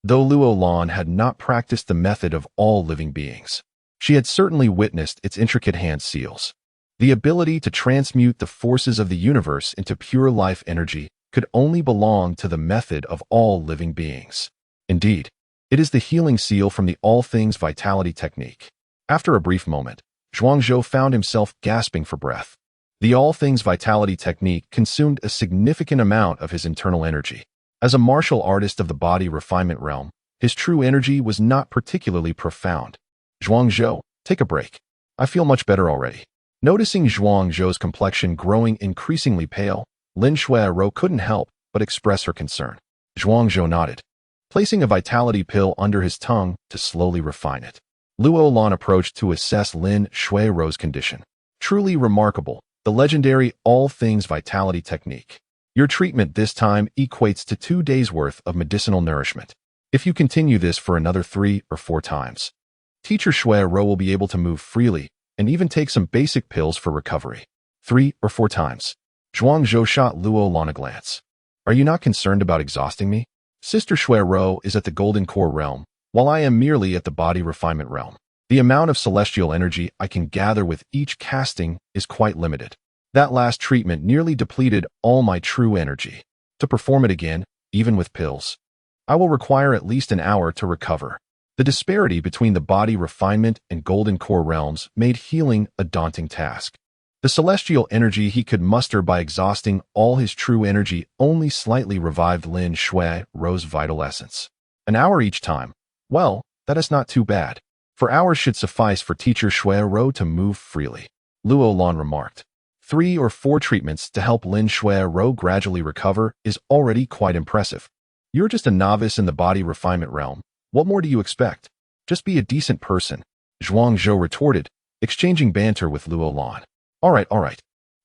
Speaker 1: Though Luo Lan had not practiced the method of all living beings, she had certainly witnessed its intricate hand seals. The ability to transmute the forces of the universe into pure life energy could only belong to the method of all living beings. Indeed, it is the healing seal from the all things vitality technique. After a brief moment, Zhuang Zhou found himself gasping for breath. The all things vitality technique consumed a significant amount of his internal energy. As a martial artist of the body refinement realm, his true energy was not particularly profound. Zhuang Zhou, take a break. I feel much better already. Noticing Zhuang Zhou's complexion growing increasingly pale, Lin Shuiro couldn't help but express her concern. Zhuang Zhou nodded, placing a vitality pill under his tongue to slowly refine it. Luo Lan approached to assess Lin Shuiro's condition. Truly remarkable, the legendary all things vitality technique. Your treatment this time equates to 2 days' worth of medicinal nourishment. If you continue this for another 3 or 4 times, Teacher Shuiro will be able to move freely and even take some basic pills for recovery. 3 or 4 times. Zhuang Zhou shot Luo Lan a glance. Are you not concerned about exhausting me? Sister Shuiro is at the Golden Core realm, while I am merely at the body refinement realm. The amount of celestial energy I can gather with each casting is quite limited. That last treatment nearly depleted all my true energy. To perform it again, even with pills, I will require at least an hour to recover. The disparity between the body refinement and Golden Core realms made healing a daunting task. The celestial energy he could muster by exhausting all his true energy only slightly revived Lin Shuiro's vital essence. An hour each time. Well, that is not too bad. 4 hours should suffice for Teacher Shuiro to move freely. Luo Lan remarked. 3 or 4 treatments to help Lin Shuiro gradually recover is already quite impressive. You're just a novice in the body refinement realm. What more do you expect? Just be a decent person, Zhuang Zhou retorted, exchanging banter with Luo Lan. All right.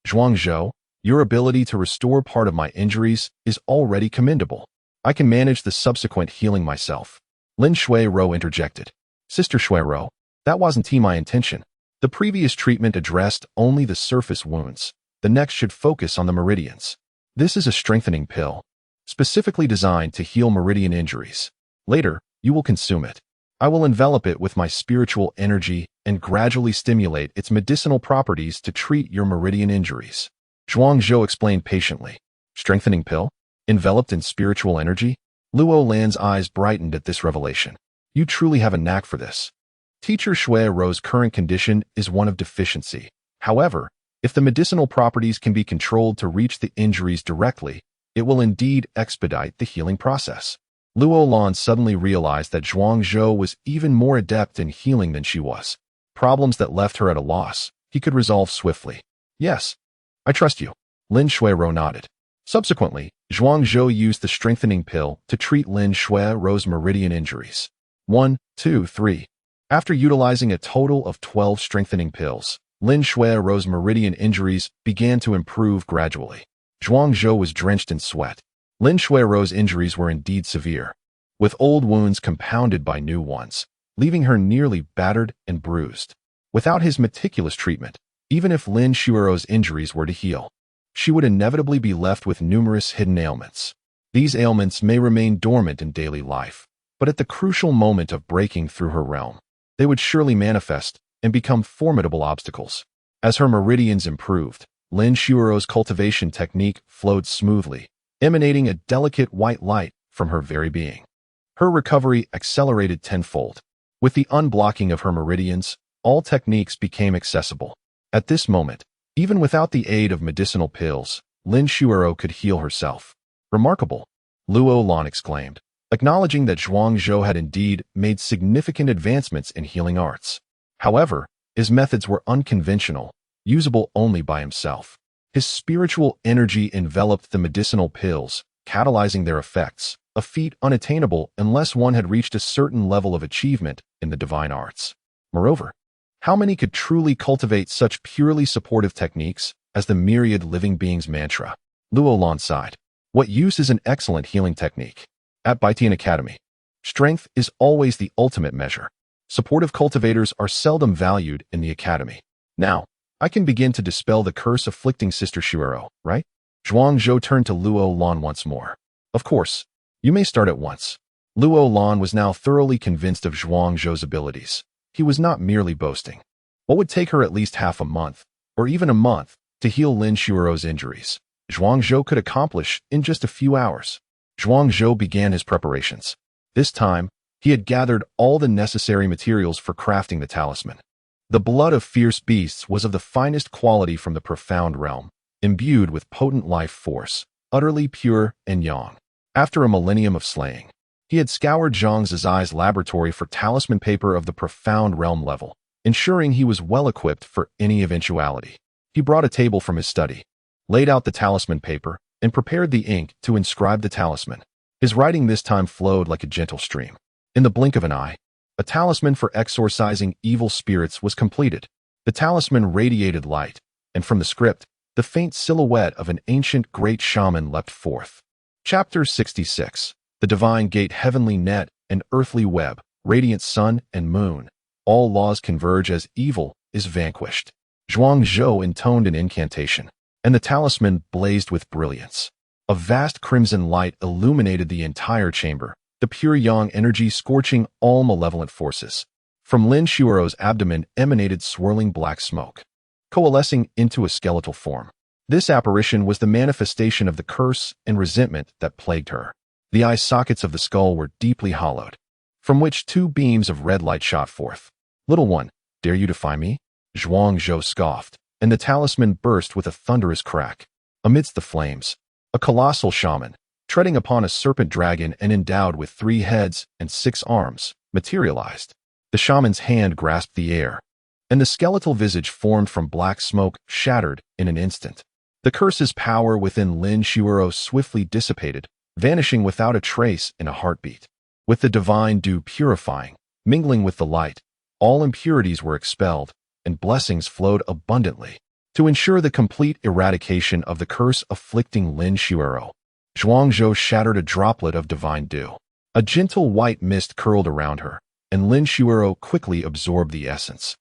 Speaker 1: Zhuang Zhou, your ability to restore part of my injuries is already commendable. I can manage the subsequent healing myself. Lin Shuiro interjected. Sister Shuiro, that wasn't my intention. The previous treatment addressed only the surface wounds. The next should focus on the meridians. This is a strengthening pill, specifically designed to heal meridian injuries. Later, you will consume it. I will envelop it with my spiritual energy and gradually stimulate its medicinal properties to treat your meridian injuries. Zhuang Zhou explained patiently. Strengthening pill? Enveloped in spiritual energy? Luo Lan's eyes brightened at this revelation. You truly have a knack for this. Teacher Shui Ro's current condition is one of deficiency. However, if the medicinal properties can be controlled to reach the injuries directly, it will indeed expedite the healing process. Luo Lan suddenly realized that Zhuang Zhou was even more adept in healing than she was. Problems that left her at a loss, he could resolve swiftly. Yes, I trust you. Lin Shuiro nodded. Subsequently, Zhuang Zhou used the strengthening pill to treat Lin Shuiro's meridian injuries. 1, 2, 3. After utilizing a total of 12 strengthening pills, Lin Shuiro's meridian injuries began to improve gradually. Zhuang Zhou was drenched in sweat. Lin Shuiro's injuries were indeed severe, with old wounds compounded by new ones, leaving her nearly battered and bruised. Without his meticulous treatment, even if Lin Shuiro's injuries were to heal, she would inevitably be left with numerous hidden ailments. These ailments may remain dormant in daily life, but at the crucial moment of breaking through her realm, they would surely manifest and become formidable obstacles. As her meridians improved, Lin Shuiro's cultivation technique flowed smoothly, emanating a delicate white light from her very being. Her recovery accelerated tenfold. With the unblocking of her meridians, all techniques became accessible. At this moment, even without the aid of medicinal pills, Lin Shuiro could heal herself. Remarkable, Luo Lan exclaimed, acknowledging that Zhuang Zhou had indeed made significant advancements in healing arts. However, his methods were unconventional, usable only by himself. His spiritual energy enveloped the medicinal pills, catalyzing their effects, a feat unattainable unless one had reached a certain level of achievement in the divine arts. Moreover, how many could truly cultivate such purely supportive techniques as the myriad living beings mantra? Luo Lan sighed. What use is an excellent healing technique? At Baitian Academy, strength is always the ultimate measure. Supportive cultivators are seldom valued in the academy. Now, I can begin to dispel the curse afflicting Sister Shuiro, right? Zhuang Zhou turned to Luo Lan once more. Of course, you may start at once. Luo Lan was now thoroughly convinced of Zhuang Zhou's abilities. He was not merely boasting. What would take her at least half a month, or even a month, to heal Lin Shuiro's injuries, Zhuang Zhou could accomplish in just a few hours. Zhuang Zhou began his preparations. This time, he had gathered all the necessary materials for crafting the talisman. The blood of fierce beasts was of the finest quality from the profound realm, imbued with potent life force, utterly pure and yang. After a millennium of slaying, he had scoured Zhang Zizai's laboratory for talisman paper of the profound realm level, ensuring he was well equipped for any eventuality. He brought a table from his study, laid out the talisman paper, and prepared the ink to inscribe the talisman. His writing this time flowed like a gentle stream. In the blink of an eye, a talisman for exorcising evil spirits was completed. The talisman radiated light, and from the script, the faint silhouette of an ancient great shaman leapt forth. Chapter 66. The Divine Gate, Heavenly Net and Earthly Web, Radiant Sun and Moon. All laws converge as evil is vanquished. Zhuang Zhou intoned an incantation, and the talisman blazed with brilliance. A vast crimson light illuminated the entire chamber, the pure yang energy scorching all malevolent forces. From Lin Shuiro's abdomen emanated swirling black smoke, coalescing into a skeletal form. This apparition was the manifestation of the curse and resentment that plagued her. The eye sockets of the skull were deeply hollowed, from which two beams of red light shot forth. Little one, dare you defy me? Zhuang Zhou scoffed, and the talisman burst with a thunderous crack. Amidst the flames, a colossal shaman, treading upon a serpent dragon and endowed with 3 heads and 6 arms, materialized. The shaman's hand grasped the air, and the skeletal visage formed from black smoke shattered in an instant. The curse's power within Lin Shuiro swiftly dissipated, vanishing without a trace in a heartbeat. With the divine dew purifying, mingling with the light, all impurities were expelled, and blessings flowed abundantly. To ensure the complete eradication of the curse afflicting Lin Shuiro, Zhuang Zhou shattered a droplet of divine dew. A gentle white mist curled around her, and Lin Shuiro quickly absorbed the essence,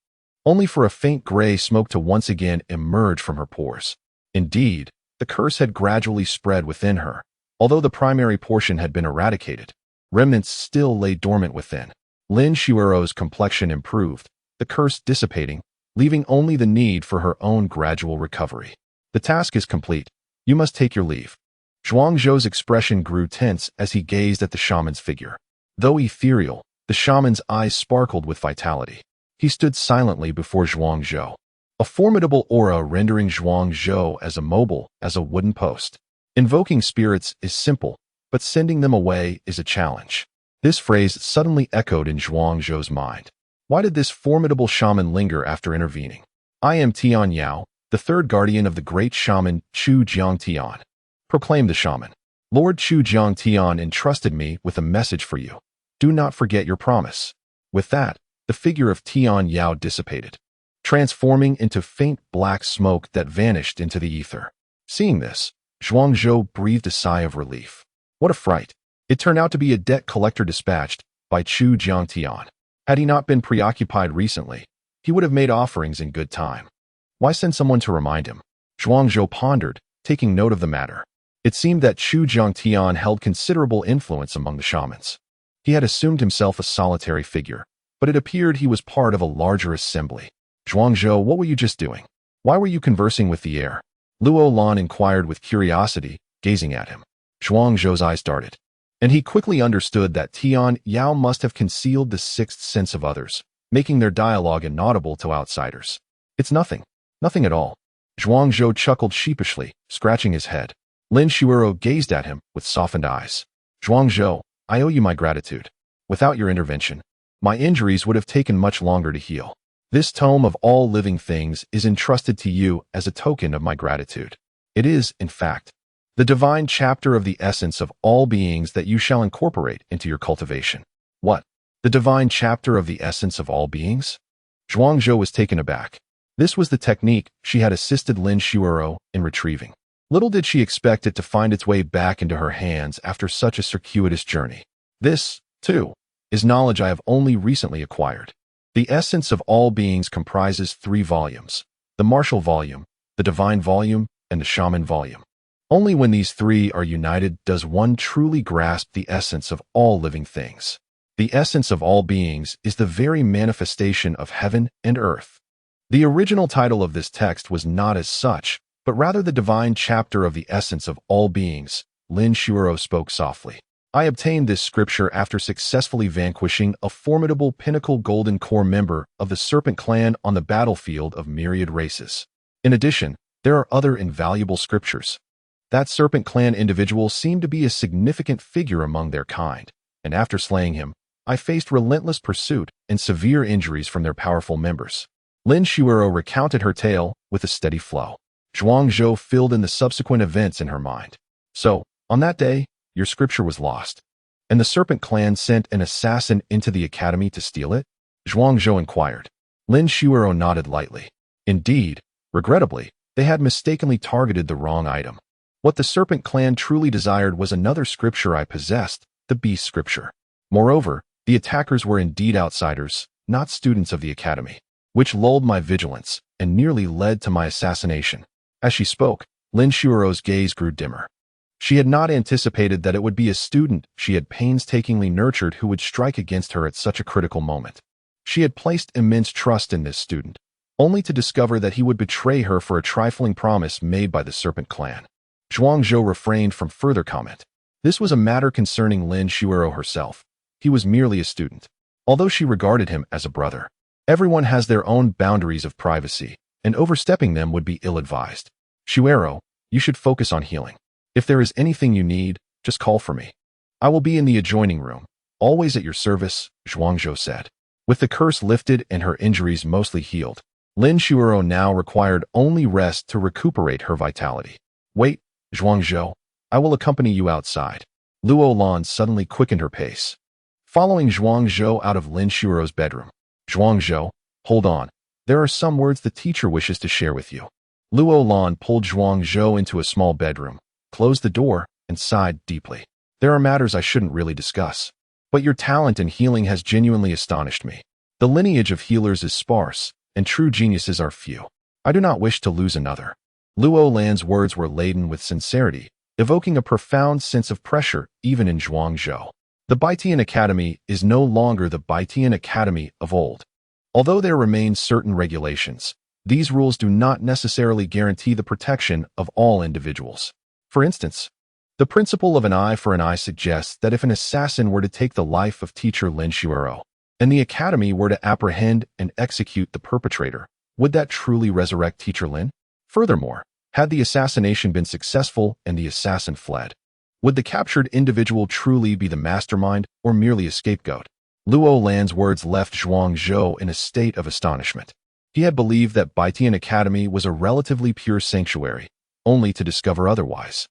Speaker 1: only for a faint gray smoke to once again emerge from her pores. Indeed, the curse had gradually spread within her. Although the primary portion had been eradicated, remnants still lay dormant within. Lin Shuiro's complexion improved, the curse dissipating, leaving only the need for her own gradual recovery. The task is complete. You must take your leave. Zhuangzhou's expression grew tense as he gazed at the shaman's figure. Though ethereal, the shaman's eyes sparkled with vitality. He stood silently before Zhuangzhou, a formidable aura rendering Zhuangzhou as immobile as a wooden post. Invoking spirits is simple, but sending them away is a challenge. This phrase suddenly echoed in Zhuangzhou's mind. Why did this formidable shaman linger after intervening? I am Tian Yao, the third guardian of the great shaman Chu Jiangtian, proclaimed the shaman. Lord Chu Jiangtian entrusted me with a message for you. Do not forget your promise. With that, the figure of Tian Yao dissipated, transforming into faint black smoke that vanished into the ether. Seeing this, Zhuangzhou breathed a sigh of relief. What a fright! It turned out to be a debt collector dispatched by Chu Jiangtian. Had he not been preoccupied recently, he would have made offerings in good time. Why send someone to remind him? Zhuangzhou pondered, taking note of the matter. It seemed that Chu Jiangtian held considerable influence among the shamans. He had assumed himself a solitary figure, but it appeared he was part of a larger assembly. Zhuangzhou, what were you just doing? Why were you conversing with the air? Luo Lan inquired with curiosity, gazing at him. Zhuangzhou's eyes darted, and he quickly understood that Tian Yao must have concealed the sixth sense of others, making their dialogue inaudible to outsiders. It's nothing. Nothing at all. Zhuangzhou chuckled sheepishly, scratching his head. Lin Shuero gazed at him with softened eyes. Zhuangzhou, I owe you my gratitude. Without your intervention, my injuries would have taken much longer to heal. This tome of all living things is entrusted to you as a token of my gratitude. It is, in fact, the divine chapter of the essence of all beings that you shall incorporate into your cultivation. What? The divine chapter of the essence of all beings? Zhuangzhou was taken aback. This was the technique she had assisted Lin Shuero in retrieving. Little did she expect it to find its way back into her hands after such a circuitous journey. This, too, is knowledge I have only recently acquired. The essence of all beings comprises 3 volumes: the martial volume, the divine volume, and the shaman volume. Only when these 3 are united does one truly grasp the essence of all living things. The essence of all beings is the very manifestation of heaven and earth. The original title of this text was not as such, but rather the divine chapter of the essence of all beings. Lin Shuero spoke softly. I obtained this scripture after successfully vanquishing a formidable pinnacle golden core member of the serpent clan on the battlefield of myriad races. In addition, there are other invaluable scriptures. That serpent clan individual seemed to be a significant figure among their kind, and after slaying him, I faced relentless pursuit and severe injuries from their powerful members. Lin Shuero recounted her tale with a steady flow. Zhuangzhou filled in the subsequent events in her mind. So, on that day, your scripture was lost, and the serpent clan sent an assassin into the academy to steal it? Zhuangzhou inquired. Lin Shuero nodded lightly. Indeed, regrettably, they had mistakenly targeted the wrong item. What the serpent clan truly desired was another scripture I possessed, the beast scripture. Moreover, the attackers were indeed outsiders, not students of the academy, which lulled my vigilance and nearly led to my assassination. As she spoke, Lin Shuero's gaze grew dimmer. She had not anticipated that it would be a student she had painstakingly nurtured who would strike against her at such a critical moment. She had placed immense trust in this student, only to discover that he would betray her for a trifling promise made by the serpent clan. Zhuangzhou refrained from further comment. This was a matter concerning Lin Shuero herself. He was merely a student. Although she regarded him as a brother, everyone has their own boundaries of privacy, and overstepping them would be ill-advised. Shuero, you should focus on healing. If there is anything you need, just call for me. I will be in the adjoining room, always at your service, Zhuangzhou said. With the curse lifted and her injuries mostly healed, Lin Shuero now required only rest to recuperate her vitality. Wait, Zhuangzhou, I will accompany you outside. Luo Lan suddenly quickened her pace, following Zhuangzhou out of Lin Shuero's bedroom. Zhuangzhou, hold on. There are some words the teacher wishes to share with you. Luo Lan pulled Zhuangzhou into a small bedroom, closed the door, and sighed deeply. There are matters I shouldn't really discuss, but your talent in healing has genuinely astonished me. The lineage of healers is sparse, and true geniuses are few. I do not wish to lose another. Luo Lan's words were laden with sincerity, evoking a profound sense of pressure even in Zhuangzhou. The Baitian Academy is no longer the Baitian Academy of old. Although there remain certain regulations, these rules do not necessarily guarantee the protection of all individuals. For instance, the principle of an eye for an eye suggests that if an assassin were to take the life of teacher Lin Shuero, and the academy were to apprehend and execute the perpetrator, would that truly resurrect teacher Lin? Furthermore, had the assassination been successful and the assassin fled, would the captured individual truly be the mastermind or merely a scapegoat? Luo Lan's words left Zhuang Zhou in a state of astonishment. He had believed that Baitian Academy was a relatively pure sanctuary, only to discover otherwise.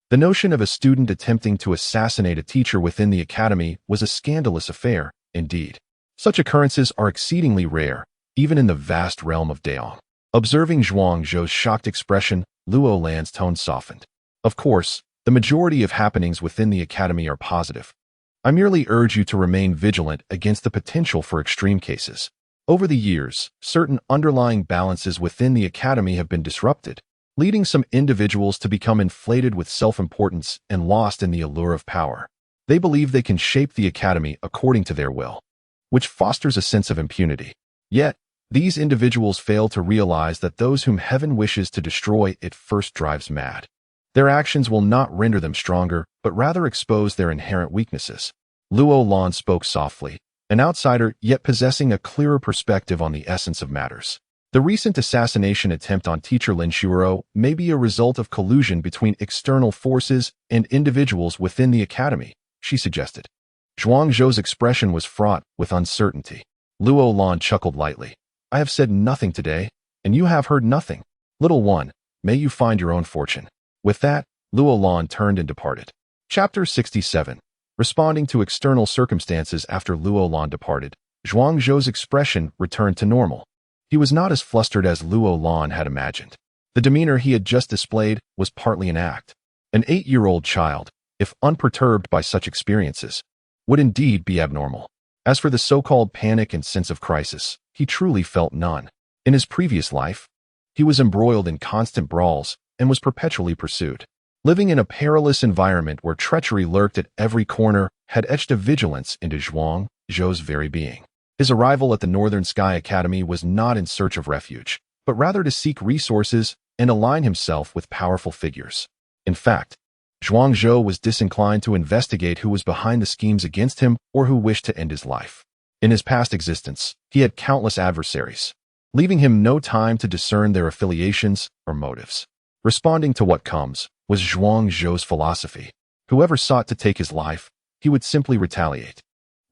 Speaker 1: The notion of a student attempting to assassinate a teacher within the academy was a scandalous affair, indeed. Such occurrences are exceedingly rare, even in the vast realm of Daong. Observing Zhuang Zhou's shocked expression, Luo Lan's tone softened. Of course, the majority of happenings within the academy are positive. I merely urge you to remain vigilant against the potential for extreme cases. Over the years, certain underlying balances within the academy have been disrupted, leading some individuals to become inflated with self-importance and lost in the allure of power. They believe they can shape the academy according to their will, which fosters a sense of impunity. Yet, these individuals fail to realize that those whom heaven wishes to destroy it first drives mad. Their actions will not render them stronger, but rather expose their inherent weaknesses. Luo Lan spoke softly, an outsider yet possessing a clearer perspective on the essence of matters. The recent assassination attempt on teacher Lin Shuero may be a result of collusion between external forces and individuals within the academy, she suggested. Zhuang Zhou's expression was fraught with uncertainty. Luo Lan chuckled lightly. I have said nothing today, and you have heard nothing. Little one, may you find your own fortune. With that, Luo Lan turned and departed. Chapter 67. Responding to external circumstances. After Luo Lan departed, Zhuang Zhou's expression returned to normal. He was not as flustered as Luo Lan had imagined. The demeanor he had just displayed was partly an act. An 8-year-old child, if unperturbed by such experiences, would indeed be abnormal. As for the so-called panic and sense of crisis, he truly felt none. In his previous life, he was embroiled in constant brawls and was perpetually pursued. Living in a perilous environment where treachery lurked at every corner had etched a vigilance into Zhuang Zhou's very being. His arrival at the Northern Sky Academy was not in search of refuge, but rather to seek resources and align himself with powerful figures. In fact, Zhuang Zhou was disinclined to investigate who was behind the schemes against him or who wished to end his life. In his past existence, he had countless adversaries, leaving him no time to discern their affiliations or motives. Responding to what comes was Zhuang Zhou's philosophy. Whoever sought to take his life, he would simply retaliate.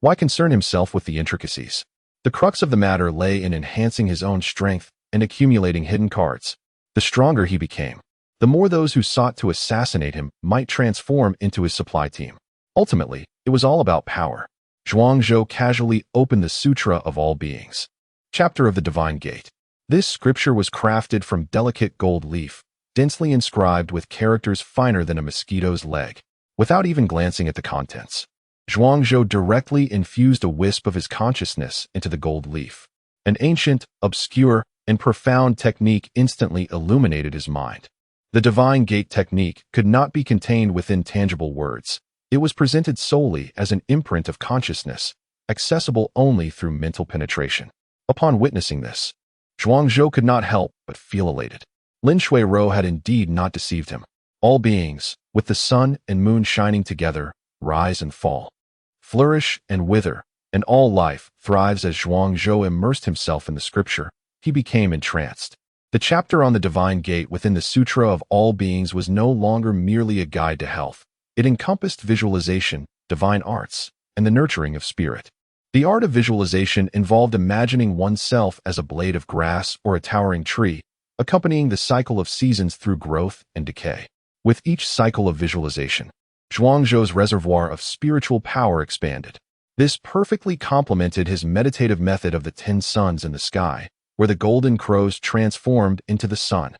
Speaker 1: Why concern himself with the intricacies? The crux of the matter lay in enhancing his own strength and accumulating hidden cards. The stronger he became, the more those who sought to assassinate him might transform into his supply team. Ultimately, it was all about power. Zhuang Zhou casually opened the Sutra of All Beings. Chapter of the Divine Gate. This scripture was crafted from delicate gold leaf, densely inscribed with characters finer than a mosquito's leg. Without even glancing at the contents, Zhuang Zhou directly infused a wisp of his consciousness into the gold leaf. An ancient, obscure, and profound technique instantly illuminated his mind. The Divine Gate technique could not be contained within tangible words. It was presented solely as an imprint of consciousness, accessible only through mental penetration. Upon witnessing this, Zhuang Zhou could not help but feel elated. Lin Shuero had indeed not deceived him. All beings, with the sun and moon shining together, rise and fall, flourish and wither, and all life thrives. As Zhuang Zhou immersed himself in the scripture, he became entranced. The chapter on the Divine Gate within the Sutra of All Beings was no longer merely a guide to health. It encompassed visualization, divine arts, and the nurturing of spirit. The art of visualization involved imagining oneself as a blade of grass or a towering tree, accompanying the cycle of seasons through growth and decay. With each cycle of visualization, Zhuang Zhou's reservoir of spiritual power expanded. This perfectly complemented his meditative method of the 10 suns in the sky, where the golden crows transformed into the sun.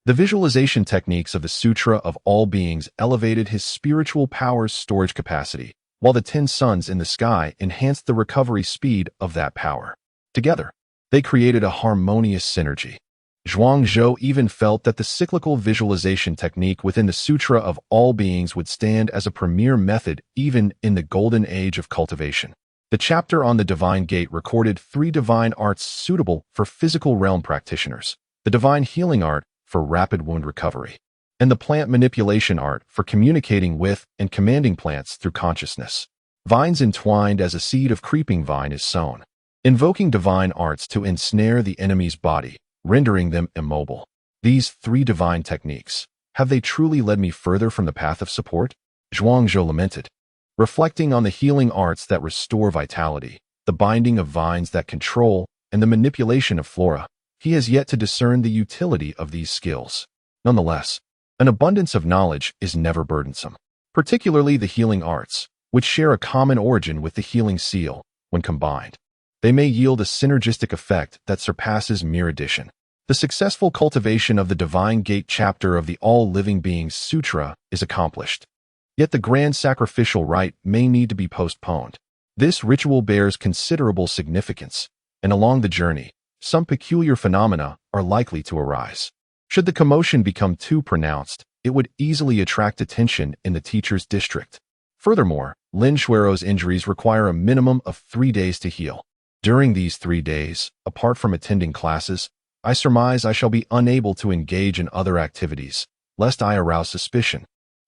Speaker 1: The visualization techniques of the Sutra of All Beings elevated his spiritual power's storage capacity, while the 10 suns in the sky enhanced the recovery speed of that power. Together, they created a harmonious synergy. Zhuang Zhou even felt that the cyclical visualization technique within the Sutra of All Beings would stand as a premier method even in the golden age of cultivation. The chapter on the Divine Gate recorded 3 divine arts suitable for physical realm practitioners: the divine healing art for rapid wound recovery, and the plant manipulation art for communicating with and commanding plants through consciousness. Vines entwined as a seed of creeping vine is sown, invoking divine arts to ensnare the enemy's body, rendering them immobile. These 3 divine techniques, have they truly led me further from the path of support? Zhuangzhou lamented. Reflecting on the healing arts that restore vitality, the binding of vines that control, and the manipulation of flora, he has yet to discern the utility of these skills. Nonetheless, an abundance of knowledge is never burdensome, particularly the healing arts, which share a common origin with the healing seal. When combined, they may yield a synergistic effect that surpasses mere addition. The successful cultivation of the Divine Gate chapter of the All Living Beings Sutra is accomplished. Yet the grand sacrificial rite may need to be postponed. This ritual bears considerable significance, and along the journey, some peculiar phenomena are likely to arise. Should the commotion become too pronounced, it would easily attract attention in the teacher's district. Furthermore, Lin Shuirou's injuries require a minimum of 3 days to heal. During these 3 days, apart from attending classes, I surmise I shall be unable to engage in other activities, lest I arouse suspicion.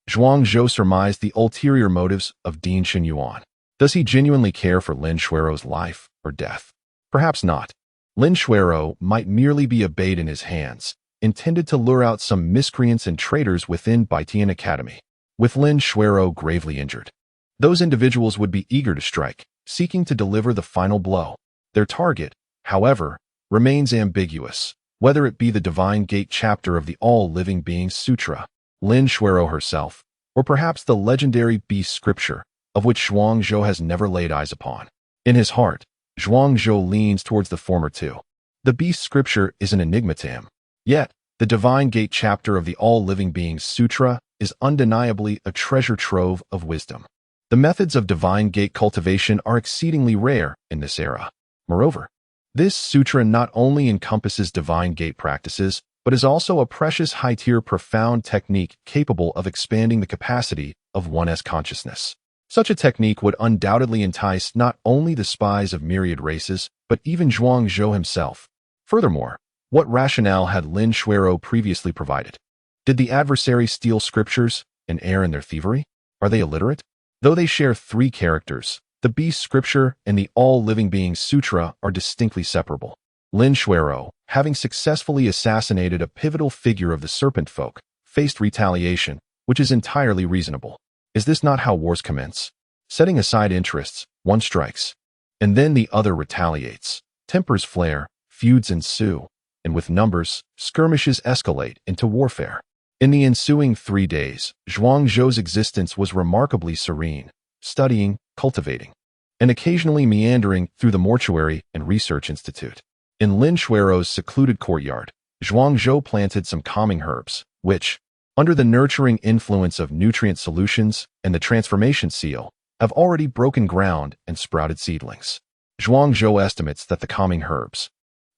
Speaker 1: Zhuangzhou surmised the ulterior motives of Dean Xinyuan. Does he genuinely care for Lin Shuirou's life or death? Perhaps not. Lin Shuirou might merely be a bait in his hands, intended to lure out some miscreants and traitors within Baitian Academy. With Lin Shuirou gravely injured, those individuals would be eager to strike, seeking to deliver the final blow. Their target, however, remains ambiguous, whether it be the Divine Gate chapter of the All Living Beings Sutra, Lin Shuirou herself, or perhaps the legendary Beast Scripture, of which Zhuangzhou has never laid eyes upon. In his heart, Zhuangzhou leans towards the former two. The Beast Scripture is an enigma to him. Yet, the Divine Gate chapter of the All Living Beings Sutra is undeniably a treasure trove of wisdom. The methods of Divine Gate cultivation are exceedingly rare in this era. Moreover, this sutra not only encompasses Divine Gate practices, but is also a precious high-tier profound technique capable of expanding the capacity of one's consciousness. Such a technique would undoubtedly entice not only the spies of myriad races, but even Zhuangzhou himself. Furthermore, what rationale had Lin Shuirou previously provided? Did the adversaries steal scriptures and err in their thievery? Are they illiterate? Though they share 3 characters, the Beast Scripture and the All Living Beings Sutra are distinctly separable. Lin Shuirou, having successfully assassinated a pivotal figure of the serpent folk, faced retaliation, which is entirely reasonable. Is this not how wars commence? Setting aside interests, one strikes, and then the other retaliates. Tempers flare, feuds ensue, and with numbers, skirmishes escalate into warfare. In the ensuing 3 days, Zhuangzhou's existence was remarkably serene, studying, cultivating, and occasionally meandering through the mortuary and research institute. In Lin Shuirou's secluded courtyard, Zhuangzhou planted some calming herbs, which, under the nurturing influence of nutrient solutions and the transformation seal, have already broken ground and sprouted seedlings. Zhuangzhou estimates that the calming herbs,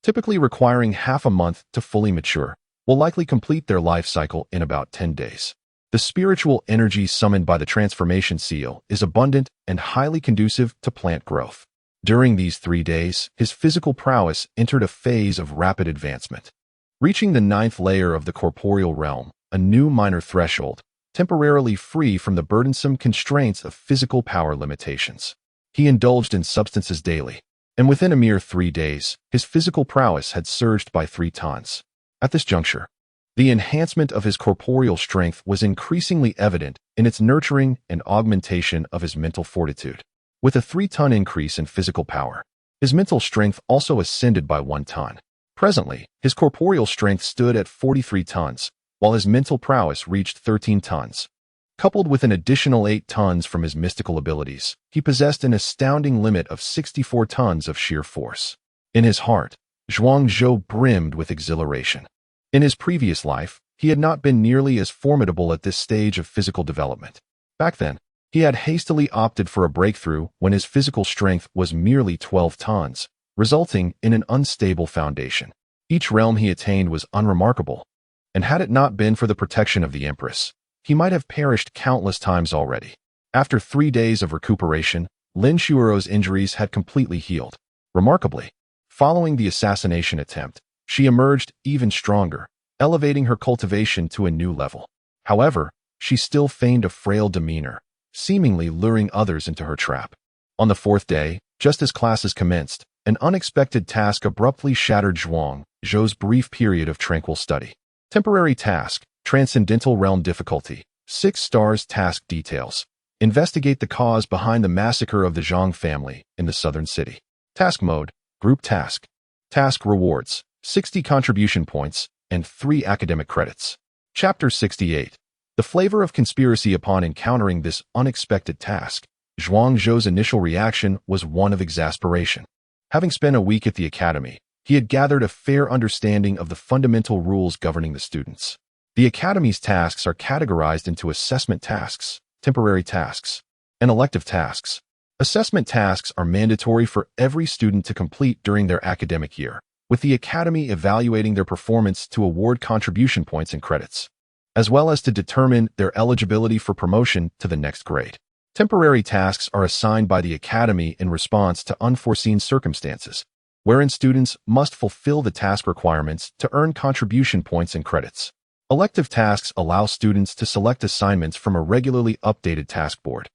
Speaker 1: typically requiring half a month to fully mature, will likely complete their life cycle in about 10 days. The spiritual energy summoned by the transformation seal is abundant and highly conducive to plant growth. During these 3 days, his physical prowess entered a phase of rapid advancement. Reaching the 9th layer of the corporeal realm, a new minor threshold, temporarily free from the burdensome constraints of physical power limitations. He indulged in substances daily, and within a mere 3 days, his physical prowess had surged by 3 tons. At this juncture, the enhancement of his corporeal strength was increasingly evident in its nurturing and augmentation of his mental fortitude. With a 3-ton increase in physical power, his mental strength also ascended by 1 ton. Presently, his corporeal strength stood at 43 tons, while his mental prowess reached 13 tons. Coupled with an additional 8 tons from his mystical abilities, he possessed an astounding limit of 64 tons of sheer force. In his heart, Zhuangzhou brimmed with exhilaration. In his previous life, he had not been nearly as formidable at this stage of physical development. Back then, he had hastily opted for a breakthrough when his physical strength was merely 12 tons, resulting in an unstable foundation. Each realm he attained was unremarkable, and had it not been for the protection of the Empress, he might have perished countless times already. After 3 days of recuperation, Lin Shuiro's injuries had completely healed. Remarkably, following the assassination attempt, she emerged even stronger, elevating her cultivation to a new level. However, she still feigned a frail demeanor, seemingly luring others into her trap. On the fourth day, just as classes commenced, an unexpected task abruptly shattered Zhuang Zhou's brief period of tranquil study. Temporary task, Transcendental Realm difficulty, 6 stars. Task details. Investigate the cause behind the massacre of the Zhang family in the southern city. Task mode, Group task. Task rewards, 60 contribution points and 3 academic credits. Chapter 68. The flavor of conspiracy. Upon encountering this unexpected task, Zhuang Zhou's initial reaction was one of exasperation. Having spent a week at the academy, he had gathered a fair understanding of the fundamental rules governing the students. The academy's tasks are categorized into assessment tasks, temporary tasks, and elective tasks. Assessment tasks are mandatory for every student to complete during their academic year, with the academy evaluating their performance to award contribution points and credits, as well as to determine their eligibility for promotion to the next grade. Temporary tasks are assigned by the academy in response to unforeseen circumstances, wherein students must fulfill the task requirements to earn contribution points and credits. Elective tasks allow students to select assignments from a regularly updated task board,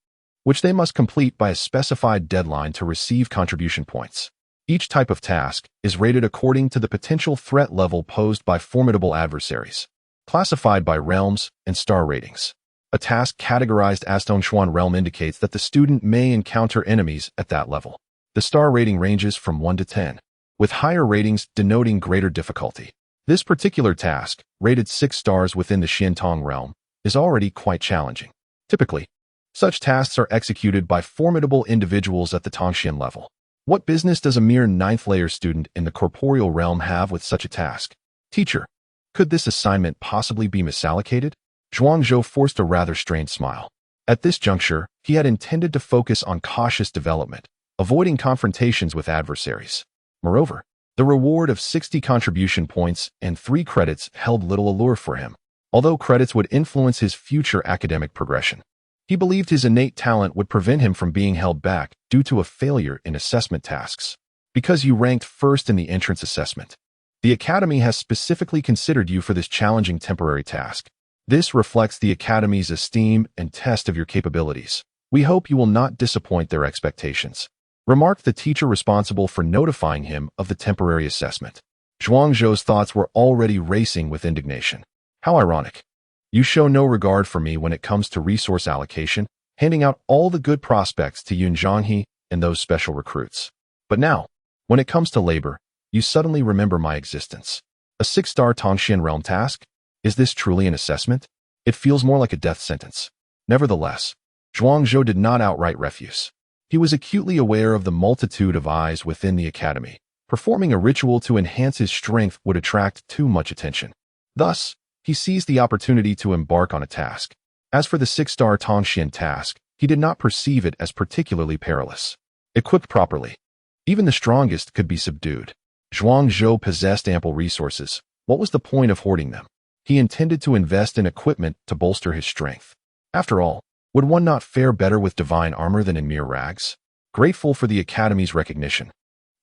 Speaker 1: which they must complete by a specified deadline to receive contribution points. Each type of task is rated according to the potential threat level posed by formidable adversaries, classified by realms and star ratings. A task categorized as Tongshuan realm indicates that the student may encounter enemies at that level. The star rating ranges from 1 to 10, with higher ratings denoting greater difficulty. This particular task, rated 6 stars within the Xiantong realm, is already quite challenging. Typically, such tasks are executed by formidable individuals at the Tongxian level. What business does a mere 9th-layer student in the corporeal realm have with such a task? Teacher, could this assignment possibly be misallocated? Zhuang Zhou forced a rather strained smile. At this juncture, he had intended to focus on cautious development, avoiding confrontations with adversaries. Moreover, the reward of 60 contribution points and 3 credits held little allure for him, although credits would influence his future academic progression. He believed his innate talent would prevent him from being held back due to a failure in assessment tasks. Because you ranked first in the entrance assessment, the academy has specifically considered you for this challenging temporary task. This reflects the academy's esteem and test of your capabilities. We hope you will not disappoint their expectations, remarked the teacher responsible for notifying him of the temporary assessment. Zhuang Zhou's thoughts were already racing with indignation. How ironic. You show no regard for me when it comes to resource allocation, handing out all the good prospects to Yun Zhanghe and those special recruits. But now, when it comes to labor, you suddenly remember my existence. A 6-star Tongxian realm task? Is this truly an assessment? It feels more like a death sentence. Nevertheless, Zhuang Zhou did not outright refuse. He was acutely aware of the multitude of eyes within the academy. Performing a ritual to enhance his strength would attract too much attention. Thus, he seized the opportunity to embark on a task. As for the 6-star Tongxian task, he did not perceive it as particularly perilous. Equipped properly, even the strongest could be subdued. Zhuang Zhou possessed ample resources. What was the point of hoarding them? He intended to invest in equipment to bolster his strength. After all, would one not fare better with divine armor than in mere rags? Grateful for the academy's recognition,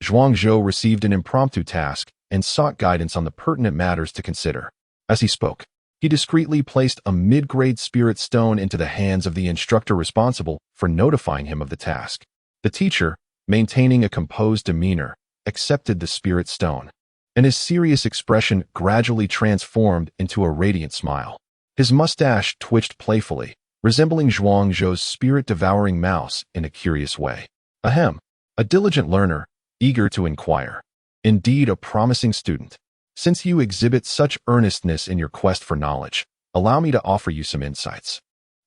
Speaker 1: Zhuang Zhou received an impromptu task and sought guidance on the pertinent matters to consider. As he spoke, he discreetly placed a mid-grade spirit stone into the hands of the instructor responsible for notifying him of the task. The teacher, maintaining a composed demeanor, accepted the spirit stone, and his serious expression gradually transformed into a radiant smile. His mustache twitched playfully, resembling Zhuang Zhou's spirit-devouring mouse in a curious way. Ahem, a diligent learner, eager to inquire. Indeed a promising student. Since you exhibit such earnestness in your quest for knowledge, allow me to offer you some insights.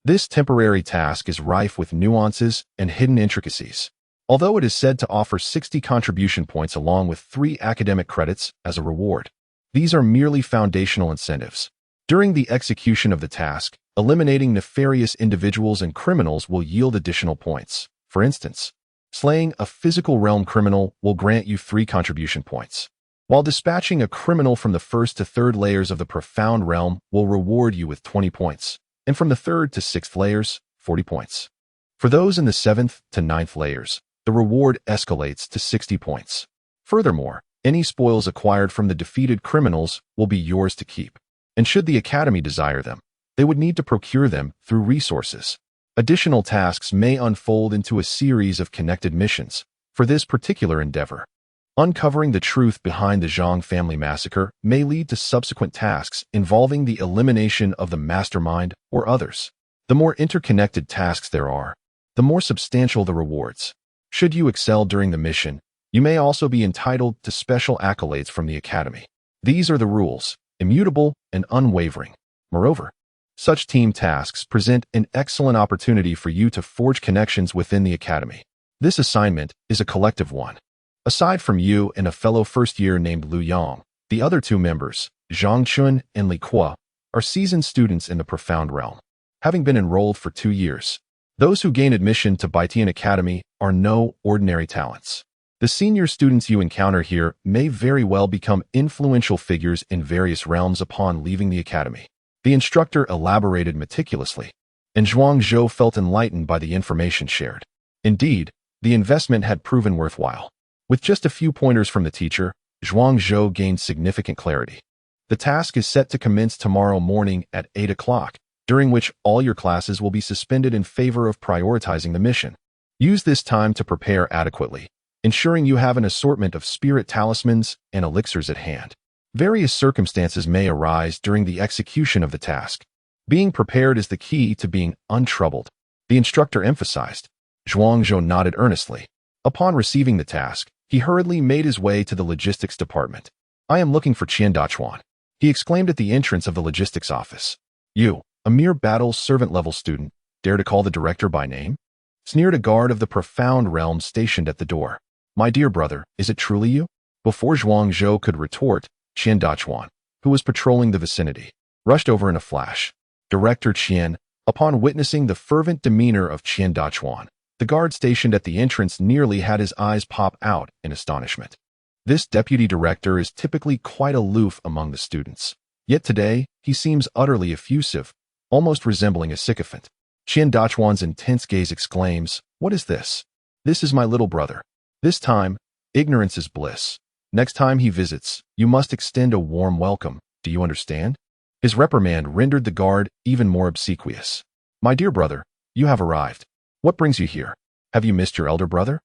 Speaker 1: This temporary task is rife with nuances and hidden intricacies. Although it is said to offer 60 contribution points along with 3 academic credits as a reward, these are merely foundational incentives. During the execution of the task, eliminating nefarious individuals and criminals will yield additional points. For instance, slaying a physical realm criminal will grant you 3 contribution points, while dispatching a criminal from the 1st to 3rd layers of the profound realm will reward you with 20 points, and from the 3rd to 6th layers, 40 points. For those in the 7th to 9th layers, the reward escalates to 60 points. Furthermore, any spoils acquired from the defeated criminals will be yours to keep. And should the Academy desire them, they would need to procure them through resources. Additional tasks may unfold into a series of connected missions for this particular endeavor. Uncovering the truth behind the Zhang family massacre may lead to subsequent tasks involving the elimination of the mastermind or others. The more interconnected tasks there are, the more substantial the rewards. Should you excel during the mission, you may also be entitled to special accolades from the Academy. These are the rules, immutable and unwavering. Moreover, such team tasks present an excellent opportunity for you to forge connections within the Academy. This assignment is a collective one. Aside from you and a fellow first year named Lu Yang, the other two members, Zhang Chun and Li Kuo, are seasoned students in the Profound Realm, having been enrolled for 2 years. Those who gain admission to Baitian Academy are no ordinary talents. The senior students you encounter here may very well become influential figures in various realms upon leaving the Academy. The instructor elaborated meticulously, and Zhuang Zhou felt enlightened by the information shared. Indeed, the investment had proven worthwhile. With just a few pointers from the teacher, Zhuang Zhou gained significant clarity. The task is set to commence tomorrow morning at 8 o'clock, during which all your classes will be suspended in favor of prioritizing the mission. Use this time to prepare adequately, ensuring you have an assortment of spirit talismans and elixirs at hand. Various circumstances may arise during the execution of the task. Being prepared is the key to being untroubled, the instructor emphasized. Zhuang Zhou nodded earnestly. Upon receiving the task, he hurriedly made his way to the logistics department. "I am looking for Qian Dachuan," he exclaimed at the entrance of the logistics office. "You, a mere battle servant-level student, dare to call the director by name?" sneered a guard of the Profound Realm stationed at the door. "My dear brother, is it truly you?" Before Zhuang Zhou could retort, Qian Dachuan, who was patrolling the vicinity, rushed over in a flash. Director Qian, upon witnessing the fervent demeanor of Qian Dachuan, the guard stationed at the entrance nearly had his eyes pop out in astonishment. This deputy director is typically quite aloof among the students, yet today he seems utterly effusive, almost resembling a sycophant. Qian Dachuan's intense gaze exclaims, "What is this?" "This is my little brother. This time, ignorance is bliss. Next time he visits, you must extend a warm welcome. Do you understand?" His reprimand rendered the guard even more obsequious. "My dear brother, you have arrived. What brings you here? Have you missed your elder brother?"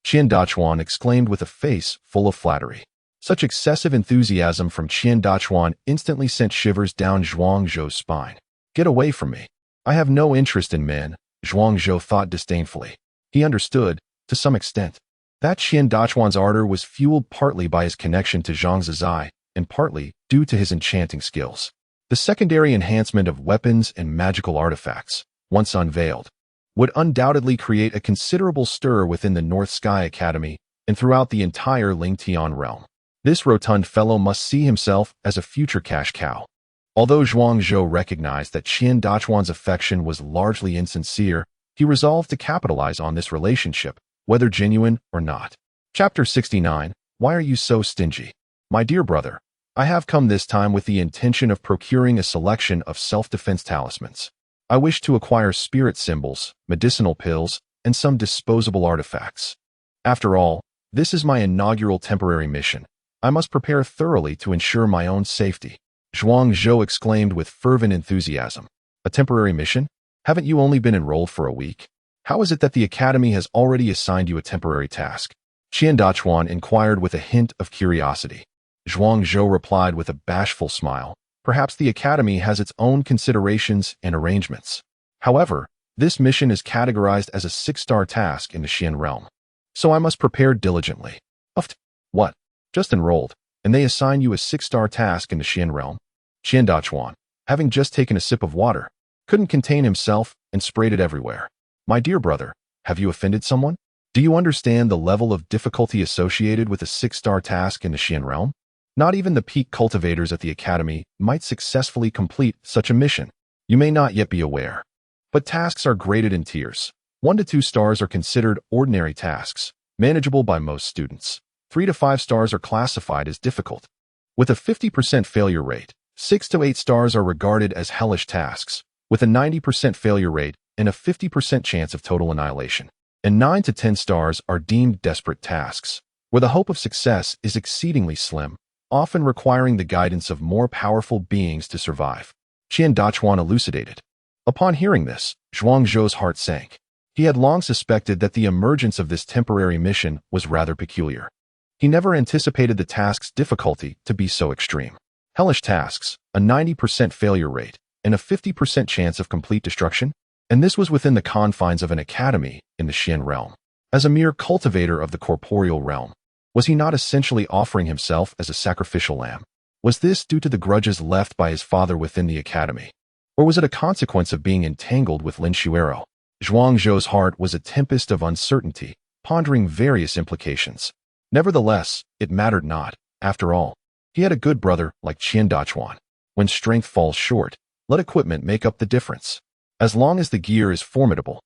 Speaker 1: Qian Dachuan exclaimed with a face full of flattery. Such excessive enthusiasm from Qian Dachuan instantly sent shivers down Zhuang Zhou's spine. "Get away from me. I have no interest in men," Zhuang Zhou thought disdainfully. He understood, to some extent, that Qian Dachuan's ardor was fueled partly by his connection to Zhang Zizai and partly due to his enchanting skills. The secondary enhancement of weapons and magical artifacts, once unveiled, would undoubtedly create a considerable stir within the North Sky Academy and throughout the entire Lingtian realm. This rotund fellow must see himself as a future cash cow. Although Zhuang Zhou recognized that Qian Dachuan's affection was largely insincere, he resolved to capitalize on this relationship, whether genuine or not. Chapter 69. Why are you so stingy? My dear brother, I have come this time with the intention of procuring a selection of self-defense talismans. I wish to acquire spirit symbols, medicinal pills, and some disposable artifacts. After all, this is my inaugural temporary mission. I must prepare thoroughly to ensure my own safety." Zhuang Zhou exclaimed with fervent enthusiasm. "A temporary mission? Haven't you only been enrolled for a week? How is it that the Academy has already assigned you a temporary task?" Qian Dachuan inquired with a hint of curiosity. Zhuang Zhou replied with a bashful smile. "Perhaps the Academy has its own considerations and arrangements. However, this mission is categorized as a 6-star task in the Xian realm, so I must prepare diligently." "Uft! What? Just enrolled, and they assign you a 6-star task in the Xian realm?" Qian Dachuan, having just taken a sip of water, couldn't contain himself and sprayed it everywhere. "My dear brother, have you offended someone? Do you understand the level of difficulty associated with a 6-star task in the Xian realm? Not even the peak cultivators at the Academy might successfully complete such a mission. You may not yet be aware, but tasks are graded in tiers. 1 to 2 stars are considered ordinary tasks, manageable by most students. 3 to 5 stars are classified as difficult, with a 50% failure rate. 6 to 8 stars are regarded as hellish tasks, with a 90% failure rate and a 50% chance of total annihilation. And 9 to 10 stars are deemed desperate tasks, where the hope of success is exceedingly slim, often requiring the guidance of more powerful beings to survive. Qian Dachuan elucidated. Upon hearing this, Zhuang Zhou's heart sank. He had long suspected that the emergence of this temporary mission was rather peculiar. He never anticipated the task's difficulty to be so extreme. Hellish tasks, a 90% failure rate, and a 50% chance of complete destruction? And this was within the confines of an academy in the Xian realm. As a mere cultivator of the corporeal realm, was he not essentially offering himself as a sacrificial lamb? Was this due to the grudges left by his father within the academy? Or was it a consequence of being entangled with Lin Xuero? Zhuang Zhou's heart was a tempest of uncertainty, pondering various implications. Nevertheless, it mattered not. After all, he had a good brother like Qian Dachuan. When strength falls short, let equipment make up the difference. As long as the gear is formidable,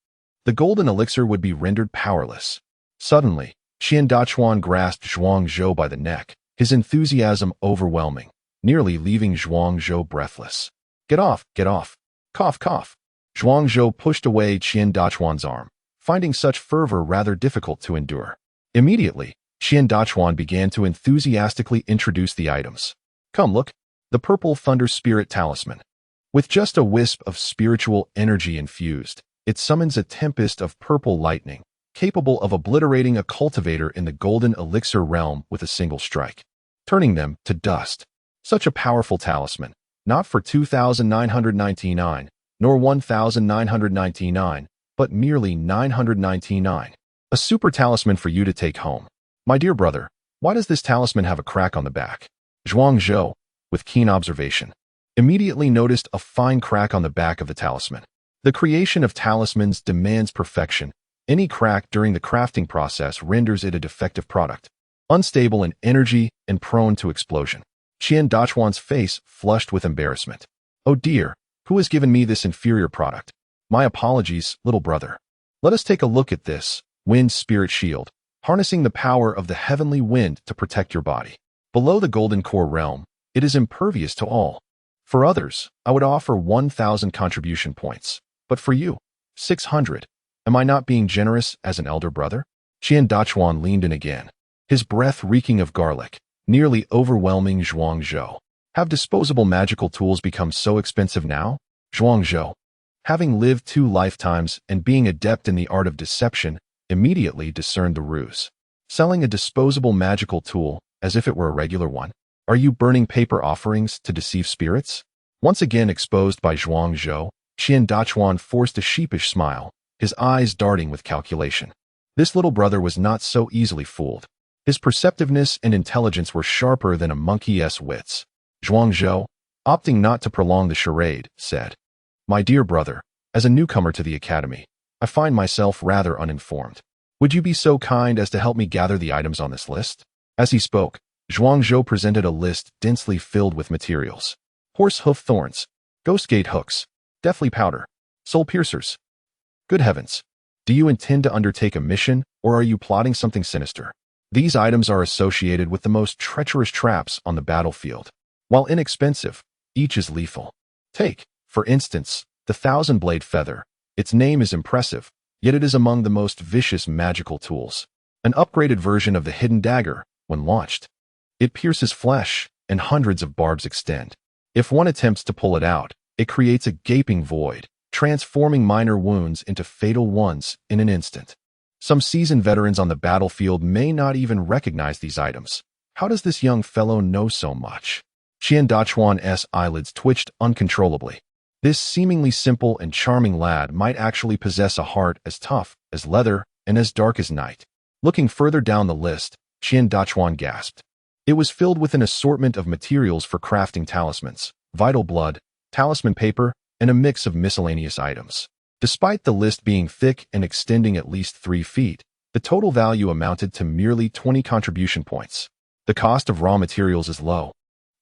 Speaker 1: the golden elixir would be rendered powerless. Suddenly, Qian Dachuan grasped Zhuang Zhou by the neck, his enthusiasm overwhelming, nearly leaving Zhuang Zhou breathless. Get off, get off. Cough, cough. Zhuang Zhou pushed away Qian Dachuan's arm, finding such fervor rather difficult to endure. Immediately, Qian Dachuan began to enthusiastically introduce the items. Come look, the Purple Thunder Spirit Talisman. With just a wisp of spiritual energy infused, it summons a tempest of purple lightning, capable of obliterating a cultivator in the golden elixir realm with a single strike, turning them to dust. Such a powerful talisman, not for 2,999, nor 1,999, but merely 999. A super talisman for you to take home. My dear brother, why does this talisman have a crack on the back? Zhuang Zhou, with keen observation, immediately noticed a fine crack on the back of the talisman. The creation of talismans demands perfection. Any crack during the crafting process renders it a defective product, unstable in energy and prone to explosion. Qian Dachuan's face flushed with embarrassment. Oh dear, who has given me this inferior product? My apologies, little brother. Let us take a look at this wind spirit shield, harnessing the power of the heavenly wind to protect your body. Below the golden core realm, it is impervious to all. For others, I would offer 1,000 contribution points, but for you, 600. Am I not being generous as an elder brother? Qian Dachuan leaned in again, his breath reeking of garlic, nearly overwhelming Zhuang Zhou. Have disposable magical tools become so expensive now? Zhuang Zhou, having lived 2 lifetimes and being adept in the art of deception, immediately discerned the ruse. Selling a disposable magical tool as if it were a regular one? Are you burning paper offerings to deceive spirits? Once again exposed by Zhuang Zhou, Qian Dachuan forced a sheepish smile, his eyes darting with calculation. This little brother was not so easily fooled. His perceptiveness and intelligence were sharper than a monkey's wits. Zhuang Zhou, opting not to prolong the charade, said, My dear brother, as a newcomer to the academy, I find myself rather uninformed. Would you be so kind as to help me gather the items on this list? As he spoke, Zhuang Zhou presented a list densely filled with materials. Horse hoof thorns, ghost gate hooks, deathly powder, soul piercers. Good heavens! Do you intend to undertake a mission, or are you plotting something sinister? These items are associated with the most treacherous traps on the battlefield. While inexpensive, each is lethal. Take, for instance, the 1,000-blade feather. Its name is impressive, yet it is among the most vicious magical tools. An upgraded version of the hidden dagger, when launched. It pierces flesh, and hundreds of barbs extend. If one attempts to pull it out, it creates a gaping void, transforming minor wounds into fatal ones in an instant. Some seasoned veterans on the battlefield may not even recognize these items. How does this young fellow know so much? Qian Dachuan's eyelids twitched uncontrollably. This seemingly simple and charming lad might actually possess a heart as tough as leather and as dark as night. Looking further down the list, Qian Dachuan gasped. It was filled with an assortment of materials for crafting talismans, vital blood, talisman paper, and a mix of miscellaneous items. Despite the list being thick and extending at least 3 feet, the total value amounted to merely 20 contribution points. The cost of raw materials is low,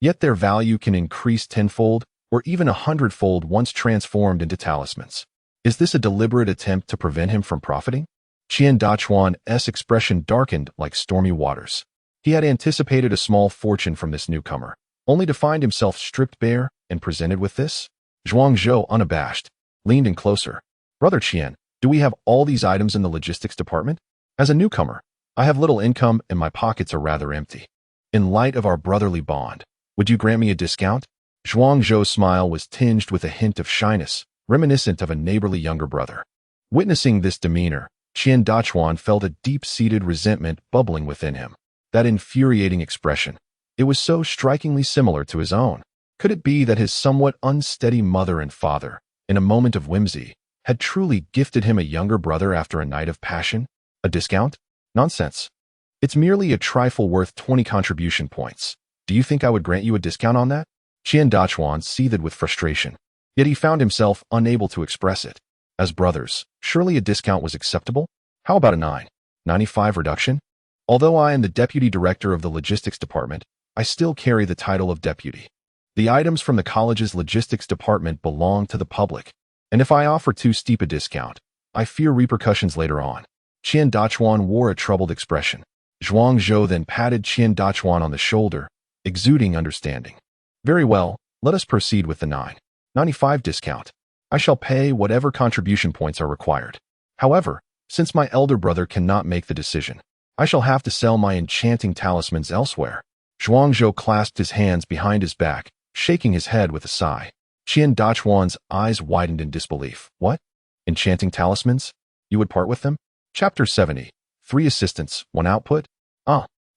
Speaker 1: yet their value can increase tenfold or even 100-fold once transformed into talismans. Is this a deliberate attempt to prevent him from profiting? Qian Dachuan's expression darkened like stormy waters. He had anticipated a small fortune from this newcomer, only to find himself stripped bare and presented with this. Zhuangzhou, unabashed, leaned in closer. Brother Qian, do we have all these items in the logistics department? As a newcomer, I have little income and my pockets are rather empty. In light of our brotherly bond, would you grant me a discount? Zhuangzhou's smile was tinged with a hint of shyness, reminiscent of a neighborly younger brother. Witnessing this demeanor, Qian Dachuan felt a deep-seated resentment bubbling within him. That infuriating expression. It was so strikingly similar to his own. Could it be that his somewhat unsteady mother and father, in a moment of whimsy, had truly gifted him a younger brother after a night of passion? A discount? Nonsense. It's merely a trifle worth 20 contribution points. Do you think I would grant you a discount on that? Qian Dachuan seethed with frustration. Yet he found himself unable to express it. As brothers, surely a discount was acceptable? How about a 9.95 reduction? Although I am the deputy director of the logistics department, I still carry the title of deputy. The items from the college's logistics department belong to the public, and if I offer too steep a discount, I fear repercussions later on. Qian Dachuan wore a troubled expression. Zhuangzhou then patted Qian Dachuan on the shoulder, exuding understanding. Very well, let us proceed with the 9.95 discount. I shall pay whatever contribution points are required. However, since my elder brother cannot make the decision, I shall have to sell my enchanting talismans elsewhere. Zhuangzhou clasped his hands behind his back, shaking his head with a sigh. Qian Dachuan's eyes widened in disbelief. What? Enchanting talismans? You would part with them? Chapter 70. 3 assistants, 1 output?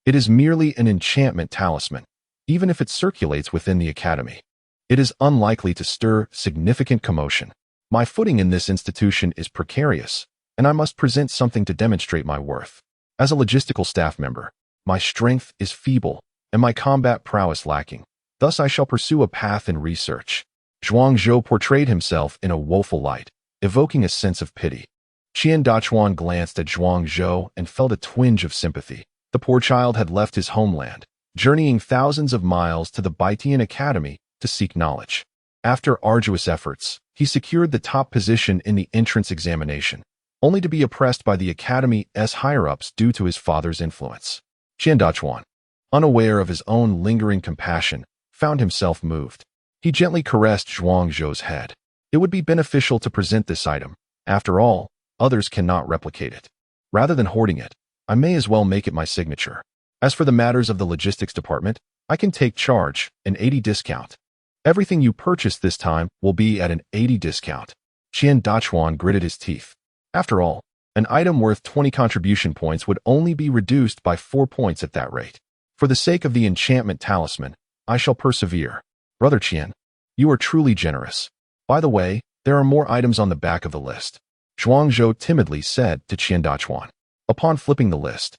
Speaker 1: It is merely an enchantment talisman. Even if it circulates within the academy, it is unlikely to stir significant commotion. My footing in this institution is precarious, and I must present something to demonstrate my worth. As a logistical staff member, my strength is feeble, and my combat prowess lacking. Thus I shall pursue a path in research. Zhuangzhou portrayed himself in a woeful light, evoking a sense of pity. Qian Dachuan glanced at Zhuangzhou and felt a twinge of sympathy. The poor child had left his homeland, journeying thousands of miles to the Baitian Academy to seek knowledge. After arduous efforts, he secured the top position in the entrance examination, only to be oppressed by the Academy's higher-ups due to his father's influence. Qian Dachuan, unaware of his own lingering compassion, found himself moved. He gently caressed Zhuangzhou's head. It would be beneficial to present this item. After all, others cannot replicate it. Rather than hoarding it, I may as well make it my signature. As for the matters of the logistics department, I can take charge, an 80 discount. Everything you purchase this time will be at an 80 discount. Qian Dachuan gritted his teeth. After all, an item worth 20 contribution points would only be reduced by 4 points at that rate. For the sake of the enchantment talisman, I shall persevere. Brother Qian, you are truly generous. By the way, there are more items on the back of the list. Zhuangzhou timidly said to Qian Dachuan. Upon flipping the list,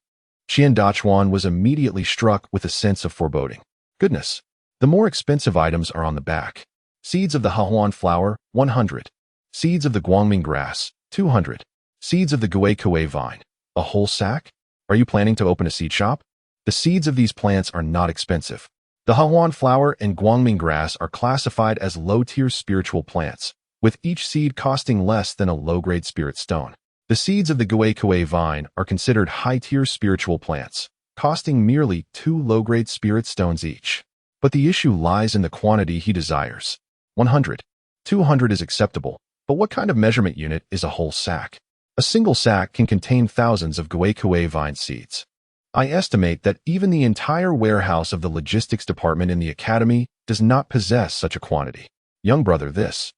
Speaker 1: Qian Dachuan was immediately struck with a sense of foreboding. Goodness, the more expensive items are on the back. Seeds of the Hahuan flower, 100. Seeds of the Guangming grass, 200. Seeds of the Gui vine, a whole sack? Are you planning to open a seed shop? The seeds of these plants are not expensive. The Hahuan flower and Guangming grass are classified as low-tier spiritual plants, with each seed costing less than a low-grade spirit stone. The seeds of the Gui vine are considered high-tier spiritual plants, costing merely 2 low-grade spirit stones each. But the issue lies in the quantity he desires. 100. 200 is acceptable, but what kind of measurement unit is a whole sack? A single sack can contain thousands of Gui vine seeds. I estimate that even the entire warehouse of the logistics department in the academy does not possess such a quantity. Young brother, this.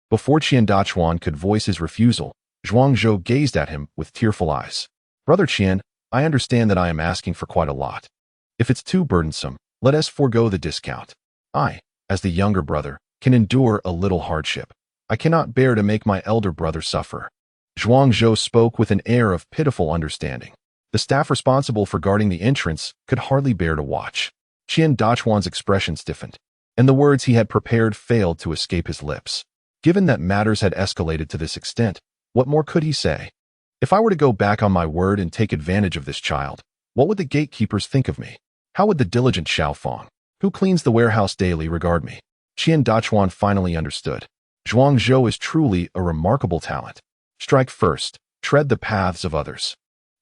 Speaker 1: Before Qian Dachuan could voice his refusal, Zhuangzhou gazed at him with tearful eyes. Brother Qian, I understand that I am asking for quite a lot. If it's too burdensome, let us forego the discount. I, as the younger brother, can endure a little hardship. I cannot bear to make my elder brother suffer. Zhuangzhou spoke with an air of pitiful understanding. The staff responsible for guarding the entrance could hardly bear to watch. Qian Dachuan's expression stiffened, and the words he had prepared failed to escape his lips. Given that matters had escalated to this extent, what more could he say? If I were to go back on my word and take advantage of this child, what would the gatekeepers think of me? How would the diligent Xiaofeng, who cleans the warehouse daily, regard me? Qian Dachuan finally understood. Zhuangzhou is truly a remarkable talent. Strike first, tread the paths of others,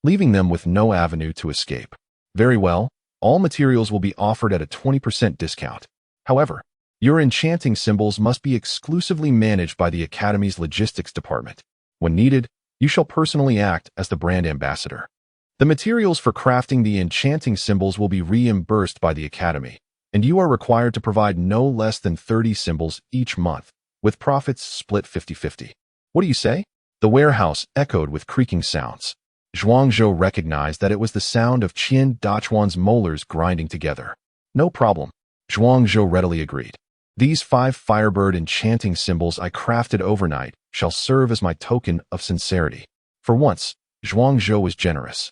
Speaker 1: leaving them with no avenue to escape. Very well, all materials will be offered at a 20% discount. However, Your enchanting symbols must be exclusively managed by the Academy's logistics department. When needed, you shall personally act as the brand ambassador. The materials for crafting the enchanting symbols will be reimbursed by the Academy, and you are required to provide no less than 30 symbols each month, with profits split 50-50. What do you say? The warehouse echoed with creaking sounds. Zhuangzhou recognized that it was the sound of Qian Dachuan's molars grinding together. No problem, Zhuangzhou readily agreed. These 5 Firebird enchanting symbols I crafted overnight shall serve as my token of sincerity. For once, Zhuangzhou was generous.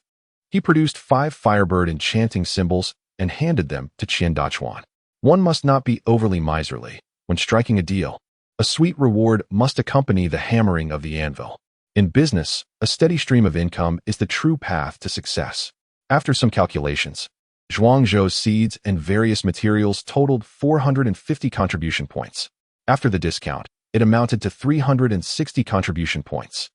Speaker 1: He produced 5 Firebird enchanting symbols and handed them to Qian Dachuan. One must not be overly miserly. When striking a deal, a sweet reward must accompany the hammering of the anvil. In business, a steady stream of income is the true path to success. After some calculations, Zhuangzhou's seeds and various materials totaled 450 contribution points. After the discount, it amounted to 360 contribution points.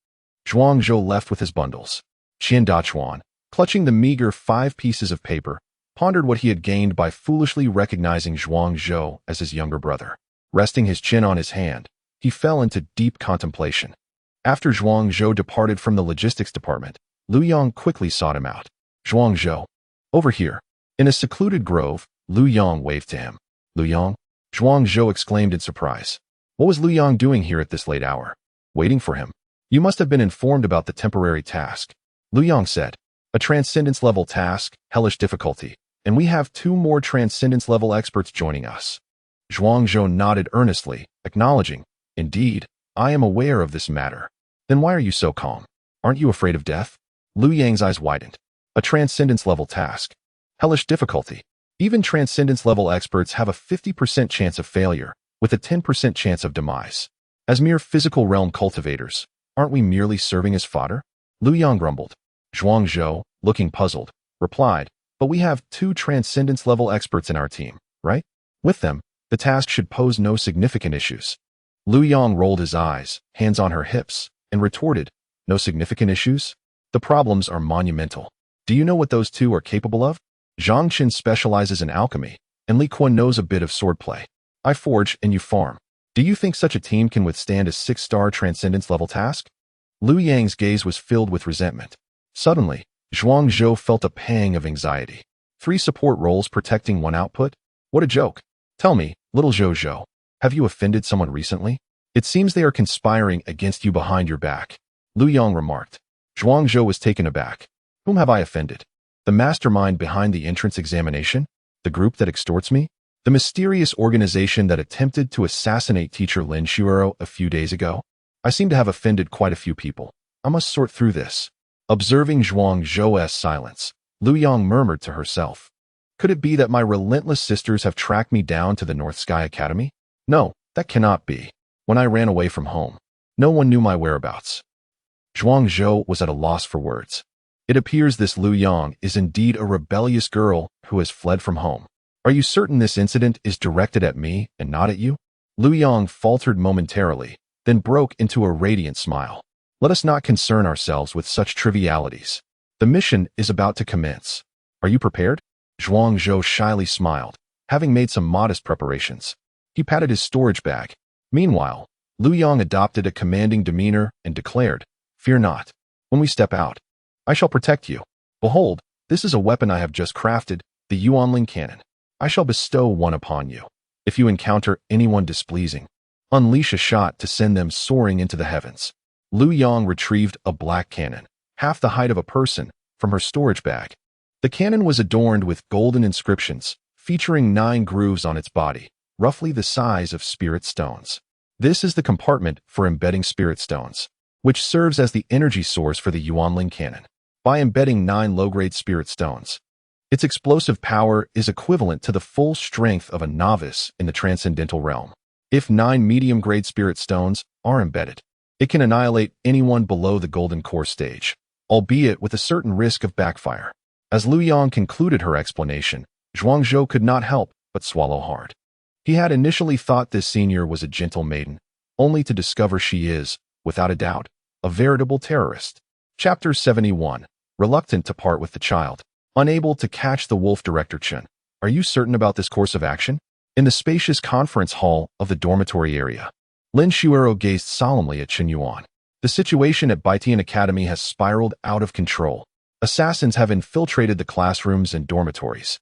Speaker 1: Zhuangzhou left with his bundles. Qian Dachuan, clutching the meager 5 pieces of paper, pondered what he had gained by foolishly recognizing Zhuangzhou as his younger brother. Resting his chin on his hand, he fell into deep contemplation. After Zhuangzhou departed from the logistics department, Lu Yang quickly sought him out. Zhuangzhou, over here. In a secluded grove, Lu Yang waved to him. Lu Yang? Zhuangzhou exclaimed in surprise. What was Lu Yang doing here at this late hour? Waiting for him. You must have been informed about the temporary task. Lu Yang said. A transcendence-level task, hellish difficulty, and we have 2 more transcendence-level experts joining us. Zhuangzhou nodded earnestly, acknowledging, Indeed, I am aware of this matter. Then why are you so calm? Aren't you afraid of death? Lu Yang's eyes widened. A transcendence-level task. Hellish difficulty. Even transcendence-level experts have a 50% chance of failure, with a 10% chance of demise. As mere physical realm cultivators, aren't we merely serving as fodder? Lu Yang grumbled. Zhuangzhou, looking puzzled, replied, But we have 2 transcendence-level experts in our team, right? With them, the task should pose no significant issues. Lu Yang rolled his eyes, hands on her hips, and retorted, No significant issues? The problems are monumental. Do you know what those 2 are capable of? Zhang Qin specializes in alchemy, and Li Quan knows a bit of swordplay. I forge and you farm. Do you think such a team can withstand a 6-star transcendence-level task? Lu Yang's gaze was filled with resentment. Suddenly, Zhuangzhou felt a pang of anxiety. 3 support roles protecting 1 output? What a joke. Tell me, little Zhou, have you offended someone recently? It seems they are conspiring against you behind your back. Lu Yang remarked. Zhuangzhou was taken aback. Whom have I offended? The mastermind behind the entrance examination? The group that extorts me? The mysterious organization that attempted to assassinate teacher Lin Shuero a few days ago? I seem to have offended quite a few people. I must sort through this. Observing Zhuangzhou's silence, Lu Yang murmured to herself. Could it be that my relentless sisters have tracked me down to the North Sky Academy? No, that cannot be. When I ran away from home, no one knew my whereabouts. Zhuangzhou was at a loss for words. It appears this Lu Yang is indeed a rebellious girl who has fled from home. Are you certain this incident is directed at me and not at you? Lu Yang faltered momentarily, then broke into a radiant smile. Let us not concern ourselves with such trivialities. The mission is about to commence. Are you prepared? Zhuangzhou shyly smiled, having made some modest preparations. He patted his storage bag. Meanwhile, Lu Yang adopted a commanding demeanor and declared, Fear not. When we step out, I shall protect you. Behold, this is a weapon I have just crafted, the Yuanling cannon. I shall bestow one upon you. If you encounter anyone displeasing, unleash a shot to send them soaring into the heavens. Lu Yang retrieved a black cannon, half the height of a person, from her storage bag. The cannon was adorned with golden inscriptions, featuring 9 grooves on its body, roughly the size of spirit stones. This is the compartment for embedding spirit stones, which serves as the energy source for the Yuanling cannon. By embedding 9 low-grade spirit stones, its explosive power is equivalent to the full strength of a novice in the transcendental realm. If 9 medium-grade spirit stones are embedded, it can annihilate anyone below the golden core stage, albeit with a certain risk of backfire. As Lu Yang concluded her explanation, Zhuangzhou could not help but swallow hard. He had initially thought this senior was a gentle maiden, only to discover she is, without a doubt, a veritable terrorist. Chapter 71. Reluctant to part with the child. Unable to catch the wolf, Director Chen. Are you certain about this course of action? In the spacious conference hall of the dormitory area, Lin Shuero gazed solemnly at Chen Yuan. The situation at Baitian Academy has spiraled out of control. Assassins have infiltrated the classrooms and dormitories.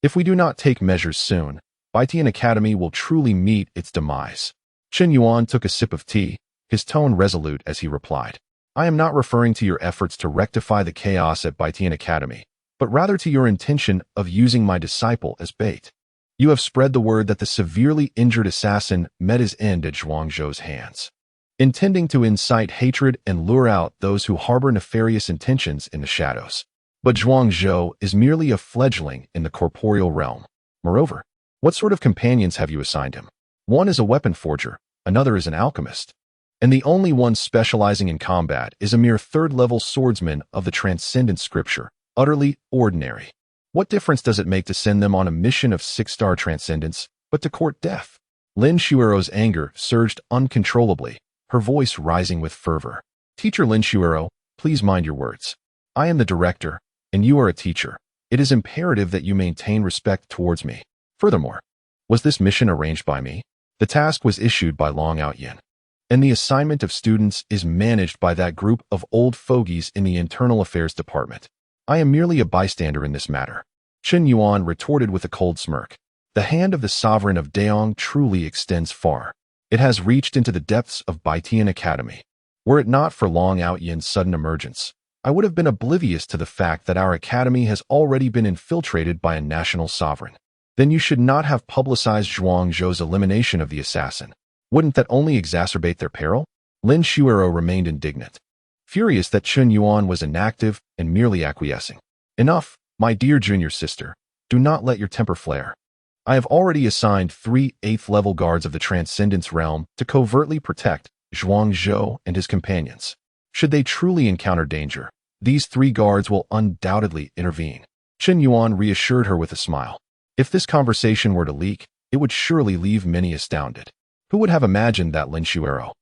Speaker 1: If we do not take measures soon, Baitian Academy will truly meet its demise. Chen Yuan took a sip of tea, his tone resolute as he replied. I am not referring to your efforts to rectify the chaos at Baitian Academy, but rather to your intention of using my disciple as bait. You have spread the word that the severely injured assassin met his end at Zhuangzhou's hands, intending to incite hatred and lure out those who harbor nefarious intentions in the shadows. But Zhuangzhou is merely a fledgling in the corporeal realm. Moreover, what sort of companions have you assigned him? One is a weapon forger, another is an alchemist, and the only one specializing in combat is a mere third-level swordsman of the transcendent scripture, utterly ordinary. What difference does it make to send them on a mission of 6-star transcendence, but to court death? Lin Shuero's anger surged uncontrollably, her voice rising with fervor. Teacher Lin Shuero, please mind your words. I am the director, and you are a teacher. It is imperative that you maintain respect towards me. Furthermore, was this mission arranged by me? The task was issued by Long Outyin, and the assignment of students is managed by that group of old fogies in the Internal Affairs Department. I am merely a bystander in this matter. Chen Yuan retorted with a cold smirk. The hand of the sovereign of Daong truly extends far. It has reached into the depths of Baitian Academy. Were it not for Long Outyin's sudden emergence, I would have been oblivious to the fact that our academy has already been infiltrated by a national sovereign. Then you should not have publicized Zhuangzhou's elimination of the assassin. Wouldn't that only exacerbate their peril? Lin Shuero remained indignant, furious that Chen Yuan was inactive and merely acquiescing. Enough, my dear junior sister. Do not let your temper flare. I have already assigned 3 8th-level guards of the Transcendence Realm to covertly protect Zhuangzhou and his companions. Should they truly encounter danger, these 3 guards will undoubtedly intervene. Chen Yuan reassured her with a smile. If this conversation were to leak, it would surely leave many astounded. Who would have imagined that Lin Shuero,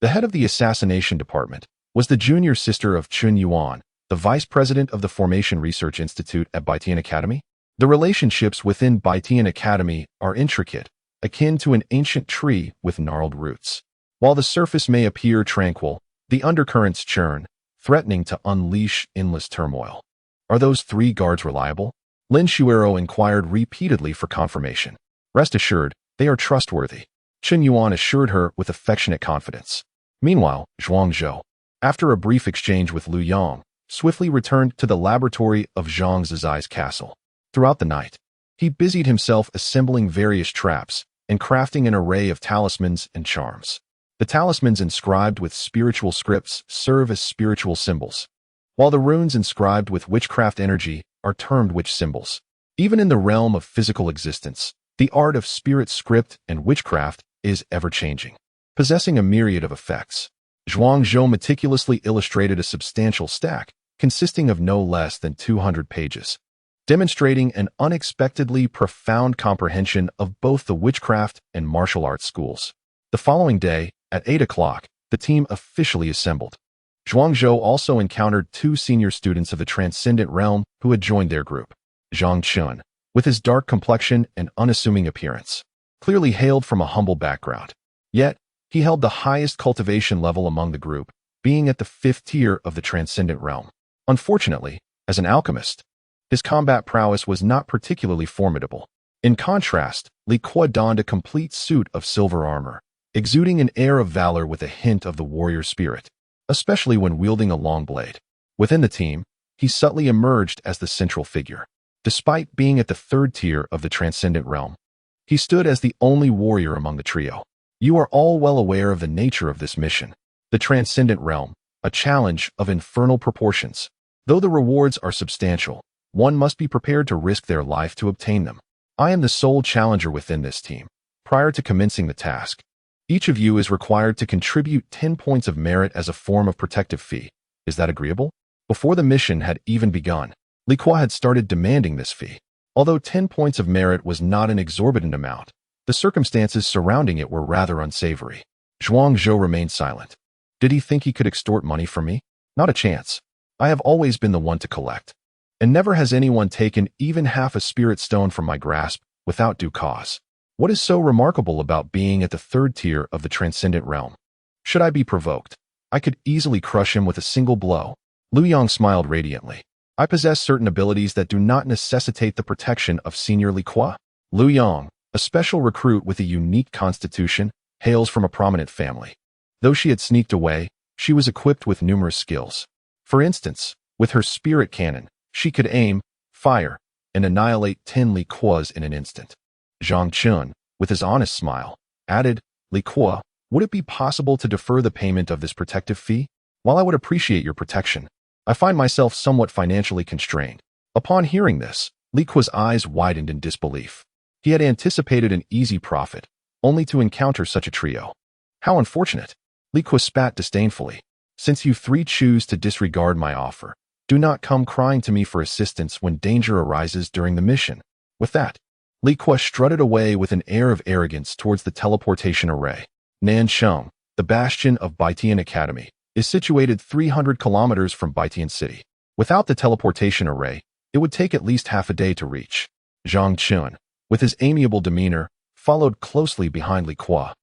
Speaker 1: the head of the assassination department, was the junior sister of Chen Yuan, the vice president of the Formation Research Institute at Baitian Academy? The relationships within Baitian Academy are intricate, akin to an ancient tree with gnarled roots. While the surface may appear tranquil, the undercurrents churn, threatening to unleash endless turmoil. Are those 3 guards reliable? Lin Shuero inquired repeatedly for confirmation. Rest assured, they are trustworthy. Chen Yuan assured her with affectionate confidence. Meanwhile, Zhuangzhou, after a brief exchange with Lu Yang, swiftly returned to the laboratory of Zhang Zizai's castle. Throughout the night, he busied himself assembling various traps and crafting an array of talismans and charms. The talismans inscribed with spiritual scripts serve as spiritual symbols, while the runes inscribed with witchcraft energy are termed witch symbols. Even in the realm of physical existence, the art of spirit script and witchcraft is ever-changing, possessing a myriad of effects. Zhuangzhou meticulously illustrated a substantial stack consisting of no less than 200 pages, demonstrating an unexpectedly profound comprehension of both the witchcraft and martial arts schools. The following day, at 8 o'clock, the team officially assembled. Zhuangzhou also encountered 2 senior students of the Transcendent Realm who had joined their group. Zhang Chun, with his dark complexion and unassuming appearance, clearly hailed from a humble background. Yet, he held the highest cultivation level among the group, being at the 5th tier of the Transcendent Realm. Unfortunately, as an alchemist, his combat prowess was not particularly formidable. In contrast, Li Kuo donned a complete suit of silver armor, exuding an air of valor with a hint of the warrior spirit, especially when wielding a long blade. Within the team, he subtly emerged as the central figure. Despite being at the 3rd tier of the Transcendent Realm, he stood as the only warrior among the trio. You are all well aware of the nature of this mission. The Transcendent Realm, a challenge of infernal proportions. Though the rewards are substantial, one must be prepared to risk their life to obtain them. I am the sole challenger within this team. Prior to commencing the task, each of you is required to contribute 10 points of merit as a form of protective fee. Is that agreeable? Before the mission had even begun, Li Kuo had started demanding this fee. Although 10 points of merit was not an exorbitant amount, the circumstances surrounding it were rather unsavory. Zhuangzhou remained silent. Did he think he could extort money from me? Not a chance. I have always been the one to collect, and never has anyone taken even half a spirit stone from my grasp without due cause. What is so remarkable about being at the third tier of the transcendent realm? Should I be provoked, I could easily crush him with a single blow. Lu Yong smiled radiantly. I possess certain abilities that do not necessitate the protection of Senior Li Kuo. Lu Yong, a special recruit with a unique constitution, hails from a prominent family. Though she had sneaked away, she was equipped with numerous skills. For instance, with her spirit cannon, she could aim, fire, and annihilate 10 Li Kuos in an instant. Zhang Chun, with his honest smile, added, Li Kuo, would it be possible to defer the payment of this protective fee? While I would appreciate your protection, I find myself somewhat financially constrained. Upon hearing this, Li Kuo's eyes widened in disbelief. He had anticipated an easy profit, only to encounter such a trio. How unfortunate! Li Kuo spat disdainfully. Since you three choose to disregard my offer, do not come crying to me for assistance when danger arises during the mission. With that, Li Kuo strutted away with an air of arrogance towards the teleportation array. Nansheng, the bastion of Baitian Academy, is situated 300 kilometers from Baitian City. Without the teleportation array, it would take at least half a day to reach. Zhang Chun, with his amiable demeanor, followed closely behind Li Kuo,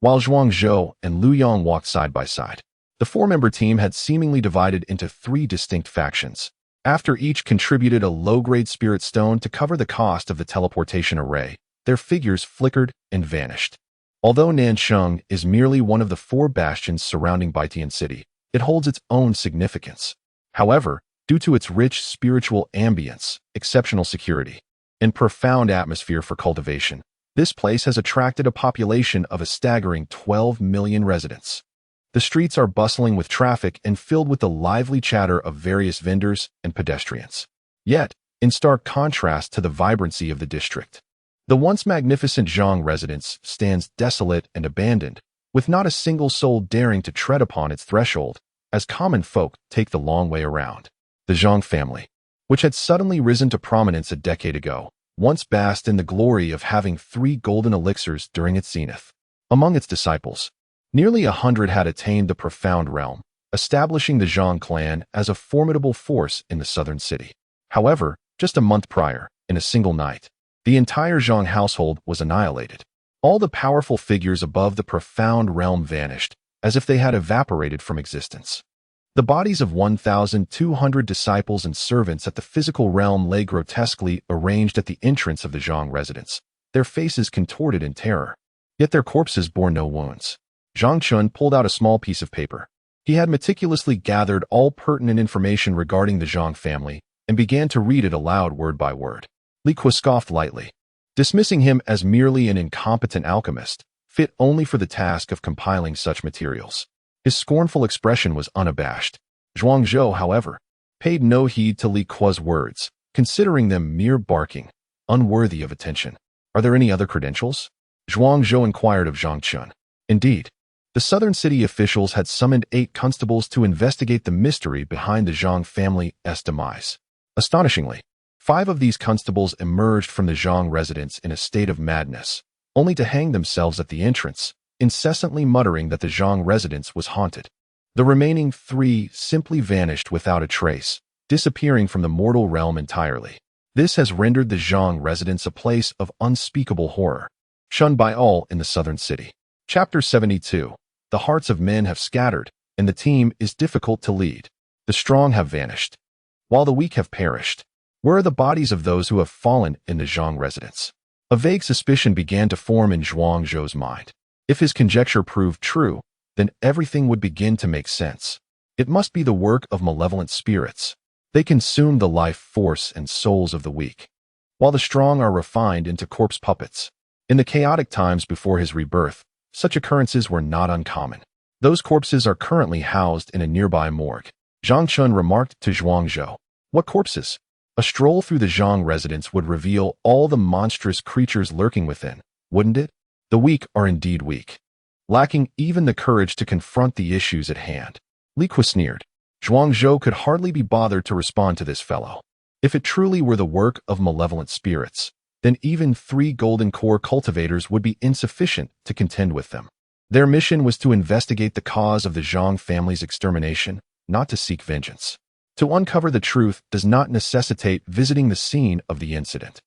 Speaker 1: while Zhuang Zhou and Lu Yong walked side by side. The four-member team had seemingly divided into three distinct factions. After each contributed a low-grade spirit stone to cover the cost of the teleportation array, their figures flickered and vanished. Although Nansheng is merely one of the four bastions surrounding Baitian City, it holds its own significance. However, due to its rich spiritual ambience, exceptional security, and profound atmosphere for cultivation, this place has attracted a population of a staggering 12 million residents. The streets are bustling with traffic and filled with the lively chatter of various vendors and pedestrians. Yet, in stark contrast to the vibrancy of the district, the once magnificent Zhang residence stands desolate and abandoned, with not a single soul daring to tread upon its threshold, as common folk take the long way around. The Zhang family, which had suddenly risen to prominence a decade ago, once basked in the glory of having 3 golden elixirs during its zenith. Among its disciples, nearly 100 had attained the profound realm, establishing the Zhang clan as a formidable force in the southern city. However, just a month prior, in a single night, the entire Zhang household was annihilated. All the powerful figures above the profound realm vanished, as if they had evaporated from existence. The bodies of 1,200 disciples and servants at the physical realm lay grotesquely arranged at the entrance of the Zhang residence, their faces contorted in terror. Yet their corpses bore no wounds. Zhang Chun pulled out a small piece of paper. He had meticulously gathered all pertinent information regarding the Zhang family and began to read it aloud word by word. Li Kuo scoffed lightly, dismissing him as merely an incompetent alchemist, fit only for the task of compiling such materials. His scornful expression was unabashed. Zhuang Zhou, however, paid no heed to Li Kuo's words, considering them mere barking, unworthy of attention. Are there any other credentials? Zhuang Zhou inquired of Zhang Chun. Indeed, the southern city officials had summoned 8 constables to investigate the mystery behind the Zhang family's demise. Astonishingly, 5 of these constables emerged from the Zhang residence in a state of madness, only to hang themselves at the entrance, incessantly muttering that the Zhang residence was haunted. The remaining 3 simply vanished without a trace, disappearing from the mortal realm entirely. This has rendered the Zhang residence a place of unspeakable horror, shunned by all in the southern city. Chapter 72. The hearts of men have scattered, and the team is difficult to lead. The strong have vanished, while the weak have perished. Where are the bodies of those who have fallen in the Zhang residence? A vague suspicion began to form in Zhuang Zhou's mind. If his conjecture proved true, then everything would begin to make sense. It must be the work of malevolent spirits. They consume the life force and souls of the weak, while the strong are refined into corpse puppets. In the chaotic times before his rebirth, such occurrences were not uncommon. Those corpses are currently housed in a nearby morgue. Zhang Chun remarked to Zhuang Zhou. What corpses? A stroll through the Zhang residence would reveal all the monstrous creatures lurking within, wouldn't it? The weak are indeed weak, lacking even the courage to confront the issues at hand. Li Kuo sneered. Zhuang Zhou could hardly be bothered to respond to this fellow. If it truly were the work of malevolent spirits, then even 3 golden core cultivators would be insufficient to contend with them. Their mission was to investigate the cause of the Zhang family's extermination, not to seek vengeance. To uncover the truth does not necessitate visiting the scene of the incident.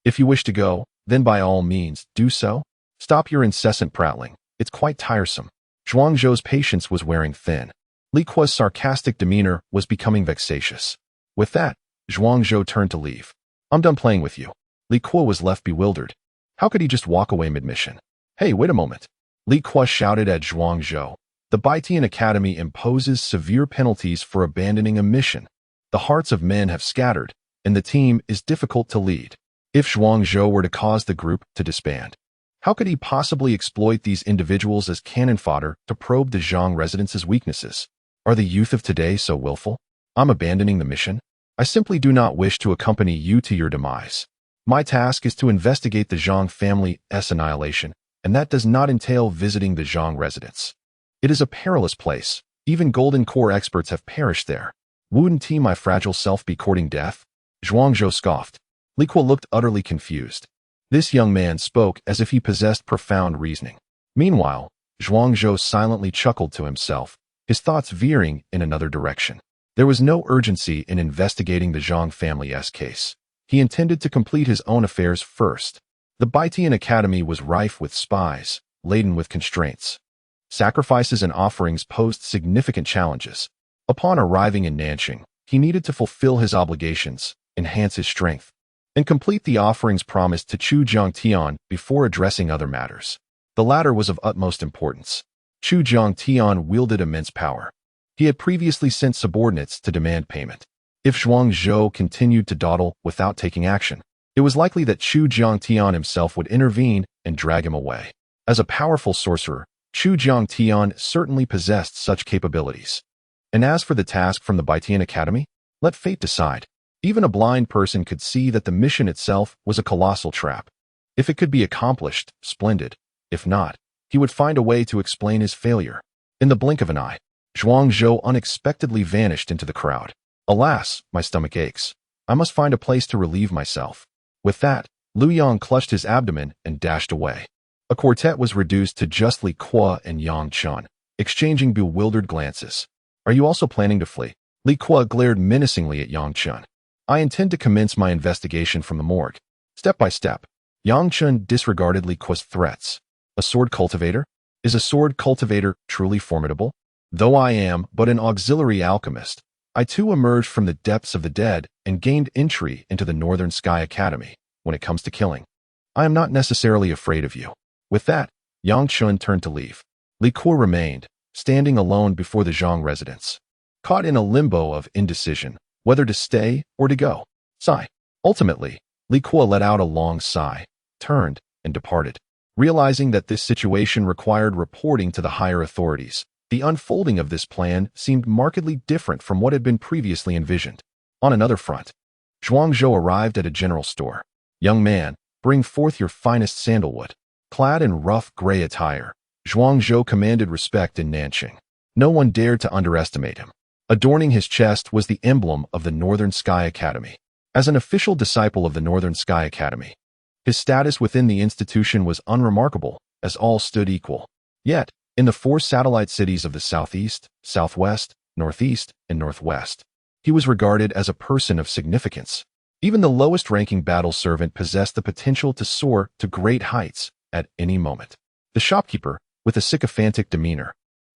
Speaker 1: If you wish to go, then by all means, do so. Stop your incessant prattling. It's quite tiresome. Zhuangzhou's patience was wearing thin. Li Kuo's sarcastic demeanor was becoming vexatious. With that, Zhuangzhou turned to leave. I'm done playing with you. Li Kuo was left bewildered. How could he just walk away mid-mission? Hey, wait a moment. Li Kuo shouted at Zhuangzhou. The Baitian Academy imposes severe penalties for abandoning a mission. The hearts of men have scattered, and the team is difficult to lead. If Zhuangzhou were to cause the group to disband, how could he possibly exploit these individuals as cannon fodder to probe the Zhang residents' weaknesses? Are the youth of today so willful? I'm abandoning the mission. I simply do not wish to accompany you to your demise. My task is to investigate the Zhang family's annihilation, and that does not entail visiting the Zhang residence. It is a perilous place. Even Golden Core experts have perished there. Wouldn't my fragile self be courting death? Zhuangzhou scoffed. Li Kuo looked utterly confused. This young man spoke as if he possessed profound reasoning. Meanwhile, Zhuangzhou silently chuckled to himself, his thoughts veering in another direction. There was no urgency in investigating the Zhang family's case. He intended to complete his own affairs first. The Baitian Academy was rife with spies, laden with constraints. Sacrifices and offerings posed significant challenges. Upon arriving in Nanxing, he needed to fulfill his obligations, enhance his strength, and complete the offerings promised to Chu Zhangtian before addressing other matters. The latter was of utmost importance. Chu Zhangtian wielded immense power. He had previously sent subordinates to demand payment. If Zhuangzhou continued to dawdle without taking action, it was likely that Chu Zhangtian himself would intervene and drag him away. As a powerful sorcerer, Chu Zhangtian certainly possessed such capabilities. And as for the task from the Baitian Academy, let fate decide. Even a blind person could see that the mission itself was a colossal trap. If it could be accomplished, splendid. If not, he would find a way to explain his failure. In the blink of an eye, Zhuangzhou unexpectedly vanished into the crowd. Alas, my stomach aches. I must find a place to relieve myself. With that, Liu Yang clutched his abdomen and dashed away. A quartet was reduced to just Li Kuo and Yang Chun, exchanging bewildered glances. Are you also planning to flee? Li Kuo glared menacingly at Yang Chun. I intend to commence my investigation from the morgue. Step by step. Yang Chun disregarded Li Kuo's threats. A sword cultivator? Is a sword cultivator truly formidable? Though I am but an auxiliary alchemist, I too emerged from the depths of the dead and gained entry into the Northern Sky Academy. When it comes to killing, I am not necessarily afraid of you. With that, Yang Chun turned to leave. Li Kuo remained, standing alone before the Zhang residence, caught in a limbo of indecision, whether to stay or to go. Sigh. Ultimately, Li Kuo let out a long sigh, turned, and departed. Realizing that this situation required reporting to the higher authorities, the unfolding of this plan seemed markedly different from what had been previously envisioned. On another front, Zhuangzhou arrived at a general store. Young man, bring forth your finest sandalwood. Clad in rough gray attire, Zhuangzhou commanded respect in Nanxing. No one dared to underestimate him. Adorning his chest was the emblem of the Northern Sky Academy. As an official disciple of the Northern Sky Academy, his status within the institution was unremarkable, as all stood equal. Yet, in the 4 satellite cities of the southeast, southwest, northeast, and northwest, he was regarded as a person of significance. Even the lowest-ranking battle servant possessed the potential to soar to great heights at any moment. The shopkeeper, with a sycophantic demeanor,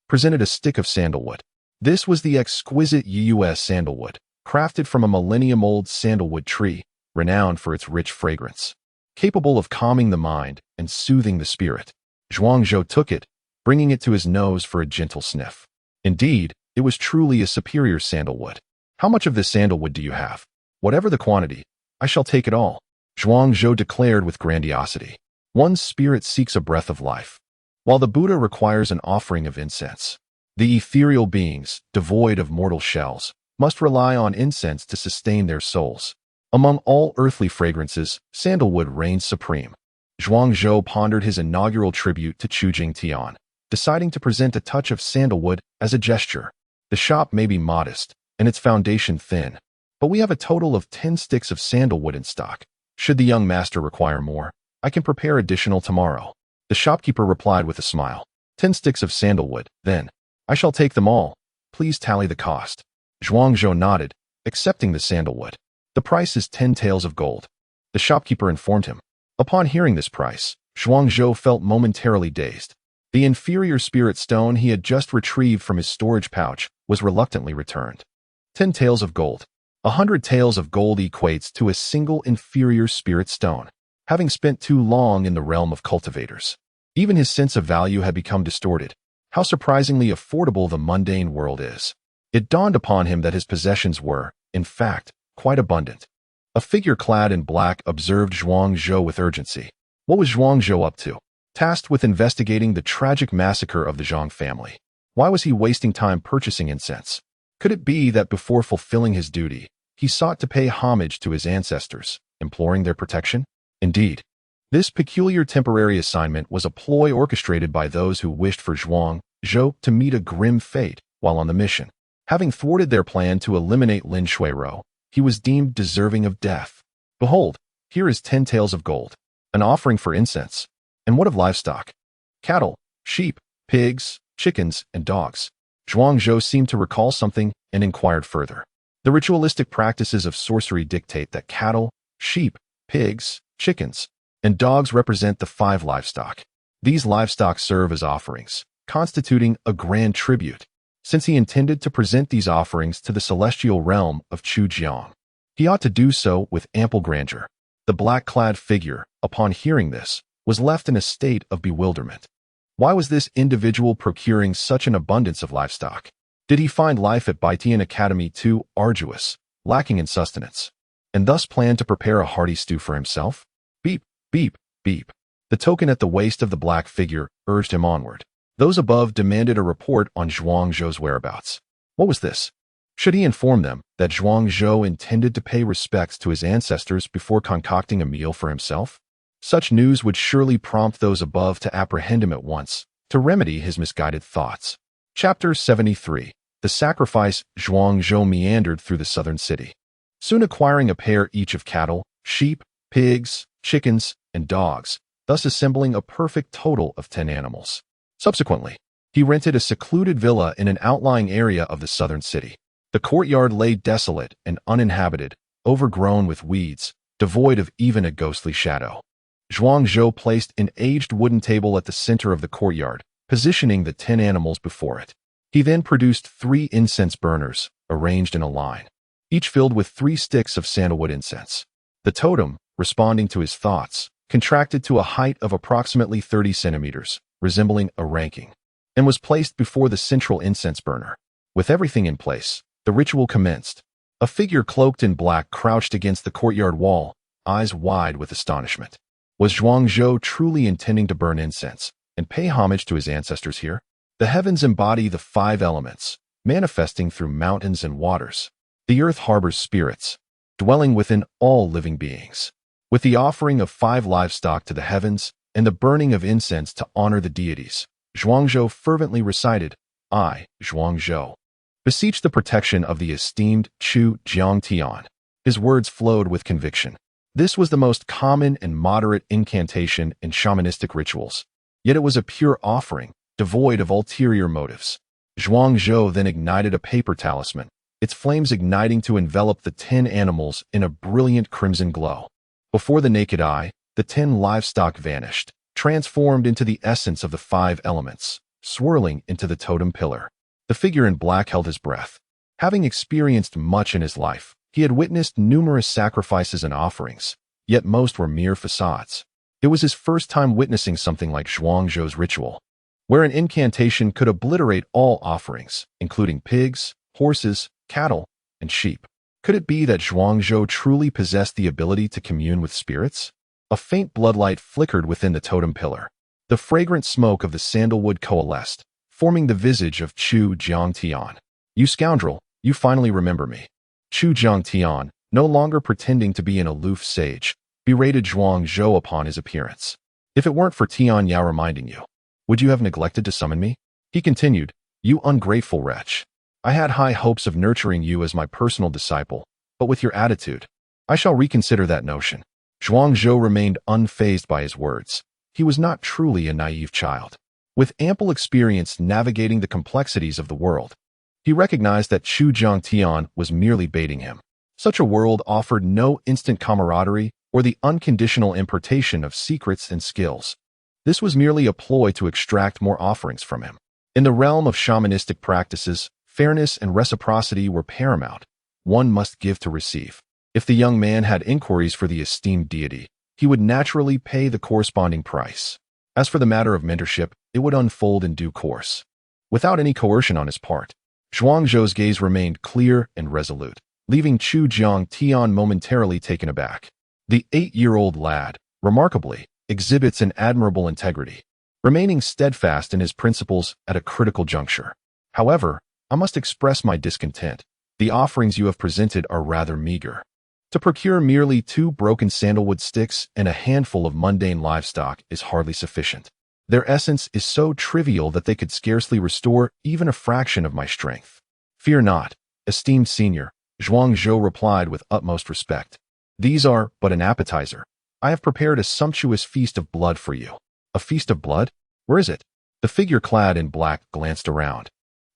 Speaker 1: presented a stick of sandalwood. This was the exquisite US sandalwood, crafted from a millennium-old sandalwood tree, renowned for its rich fragrance. Capable of calming the mind and soothing the spirit, Zhuangzhou took it, bringing it to his nose for a gentle sniff. Indeed, it was truly a superior sandalwood. How much of this sandalwood do you have? Whatever the quantity, I shall take it all, Zhuangzhou declared with grandiosity. One's spirit seeks a breath of life, while the Buddha requires an offering of incense. The ethereal beings, devoid of mortal shells, must rely on incense to sustain their souls. Among all earthly fragrances, sandalwood reigns supreme. Zhuangzhou pondered his inaugural tribute to Chu Jingtian, deciding to present a touch of sandalwood as a gesture. The shop may be modest, and its foundation thin, but we have a total of 10 sticks of sandalwood in stock. Should the young master require more, I can prepare additional tomorrow. The shopkeeper replied with a smile. 10 sticks of sandalwood, then. I shall take them all. Please tally the cost. Zhuangzhou nodded, accepting the sandalwood. The price is 10 taels of gold. The shopkeeper informed him. Upon hearing this price, Zhuangzhou felt momentarily dazed. The inferior spirit stone he had just retrieved from his storage pouch was reluctantly returned. 10 taels of gold. 100 taels of gold equates to a single inferior spirit stone. Having spent too long in the realm of cultivators, even his sense of value had become distorted. How surprisingly affordable the mundane world is. It dawned upon him that his possessions were, in fact, quite abundant. A figure clad in black observed Zhuangzhou with urgency. What was Zhuangzhou up to? Tasked with investigating the tragic massacre of the Zhang family. Why was he wasting time purchasing incense? Could it be that before fulfilling his duty, he sought to pay homage to his ancestors, imploring their protection? Indeed, this peculiar temporary assignment was a ploy orchestrated by those who wished for Zhuangzhou to meet a grim fate while on the mission. Having thwarted their plan to eliminate Lin Shuirou, he was deemed deserving of death. Behold, here is 10 taels of gold, an offering for incense. And what of livestock? Cattle, sheep, pigs, chickens, and dogs. Zhuangzhou seemed to recall something and inquired further. The ritualistic practices of sorcery dictate that cattle, sheep, pigs, chickens, and dogs represent the 5 livestock. These livestock serve as offerings, constituting a grand tribute, since he intended to present these offerings to the celestial realm of Chujiang. He ought to do so with ample grandeur. The black-clad figure, upon hearing this, was left in a state of bewilderment. Why was this individual procuring such an abundance of livestock? Did he find life at Baitian Academy too arduous, lacking in sustenance, and thus plan to prepare a hearty stew for himself? Beep, beep, beep. The token at the waist of the black figure urged him onward. Those above demanded a report on Zhuangzhou's whereabouts. What was this? Should he inform them that Zhuangzhou intended to pay respects to his ancestors before concocting a meal for himself? Such news would surely prompt those above to apprehend him at once, to remedy his misguided thoughts. Chapter 73. The Sacrifice. Zhuangzhou meandered through the southern city, soon acquiring a pair each of cattle, sheep, pigs, chickens, and dogs, thus assembling a perfect total of 10 animals. Subsequently, he rented a secluded villa in an outlying area of the southern city. The courtyard lay desolate and uninhabited, overgrown with weeds, devoid of even a ghostly shadow. Zhuangzhou placed an aged wooden table at the center of the courtyard, positioning the 10 animals before it. He then produced 3 incense burners, arranged in a line, each filled with 3 sticks of sandalwood incense. The totem, responding to his thoughts, contracted to a height of approximately 30 centimeters, resembling a ranking, and was placed before the central incense burner. With everything in place, the ritual commenced. A figure cloaked in black crouched against the courtyard wall, eyes wide with astonishment. Was Zhuangzhou truly intending to burn incense and pay homage to his ancestors here? The heavens embody the 5 elements, manifesting through mountains and waters. The earth harbors spirits, dwelling within all living beings. With the offering of 5 livestock to the heavens and the burning of incense to honor the deities, Zhuangzhou fervently recited, I, Zhuangzhou, beseech the protection of the esteemed Chu Jiangtian. His words flowed with conviction. This was the most common and moderate incantation in shamanistic rituals, yet it was a pure offering, devoid of ulterior motives. Zhuangzhou then ignited a paper talisman, its flames igniting to envelop the 10 animals in a brilliant crimson glow. Before the naked eye, the 10 livestock vanished, transformed into the essence of the 5 elements, swirling into the totem pillar. The figure in black held his breath. Having experienced much in his life, he had witnessed numerous sacrifices and offerings, yet most were mere facades. It was his first time witnessing something like Zhuangzhou's ritual, where an incantation could obliterate all offerings, including pigs, horses, cattle, and sheep. Could it be that Zhuangzhou truly possessed the ability to commune with spirits? A faint bloodlight flickered within the totem pillar. The fragrant smoke of the sandalwood coalesced, forming the visage of Chu Jiangtian. You scoundrel, you finally remember me. Chu Jiangtian, no longer pretending to be an aloof sage, berated Zhuangzhou upon his appearance. If it weren't for Tian Yao reminding you, would you have neglected to summon me? He continued, you ungrateful wretch. I had high hopes of nurturing you as my personal disciple, but with your attitude, I shall reconsider that notion. Zhuangzhou remained unfazed by his words. He was not truly a naive child. With ample experience navigating the complexities of the world, he recognized that Chu Jiangtian was merely baiting him. Such a world offered no instant camaraderie or the unconditional impartation of secrets and skills. This was merely a ploy to extract more offerings from him. In the realm of shamanistic practices, fairness and reciprocity were paramount. One must give to receive. If the young man had inquiries for the esteemed deity, he would naturally pay the corresponding price. As for the matter of mentorship, it would unfold in due course. Without any coercion on his part, Zhuangzhou's gaze remained clear and resolute, leaving Chu Jiangtian momentarily taken aback. The 8-year-old lad, remarkably, exhibits an admirable integrity, remaining steadfast in his principles at a critical juncture. However, I must express my discontent. The offerings you have presented are rather meager. To procure merely 2 broken sandalwood sticks and a handful of mundane livestock is hardly sufficient. Their essence is so trivial that they could scarcely restore even a fraction of my strength. Fear not, esteemed senior, Zhuangzhou replied with utmost respect. These are but an appetizer. I have prepared a sumptuous feast of blood for you. A feast of blood? Where is it? The figure clad in black glanced around.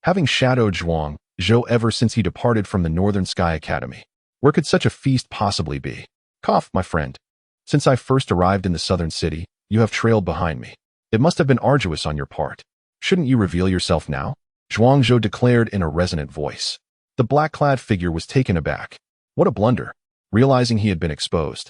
Speaker 1: Having shadowed Zhuangzhou ever since he departed from the Northern Sky Academy, where could such a feast possibly be? Cough, my friend. Since I first arrived in the southern city, you have trailed behind me. It must have been arduous on your part. Shouldn't you reveal yourself now? Zhuangzhou declared in a resonant voice. The black-clad figure was taken aback. What a blunder! Realizing he had been exposed,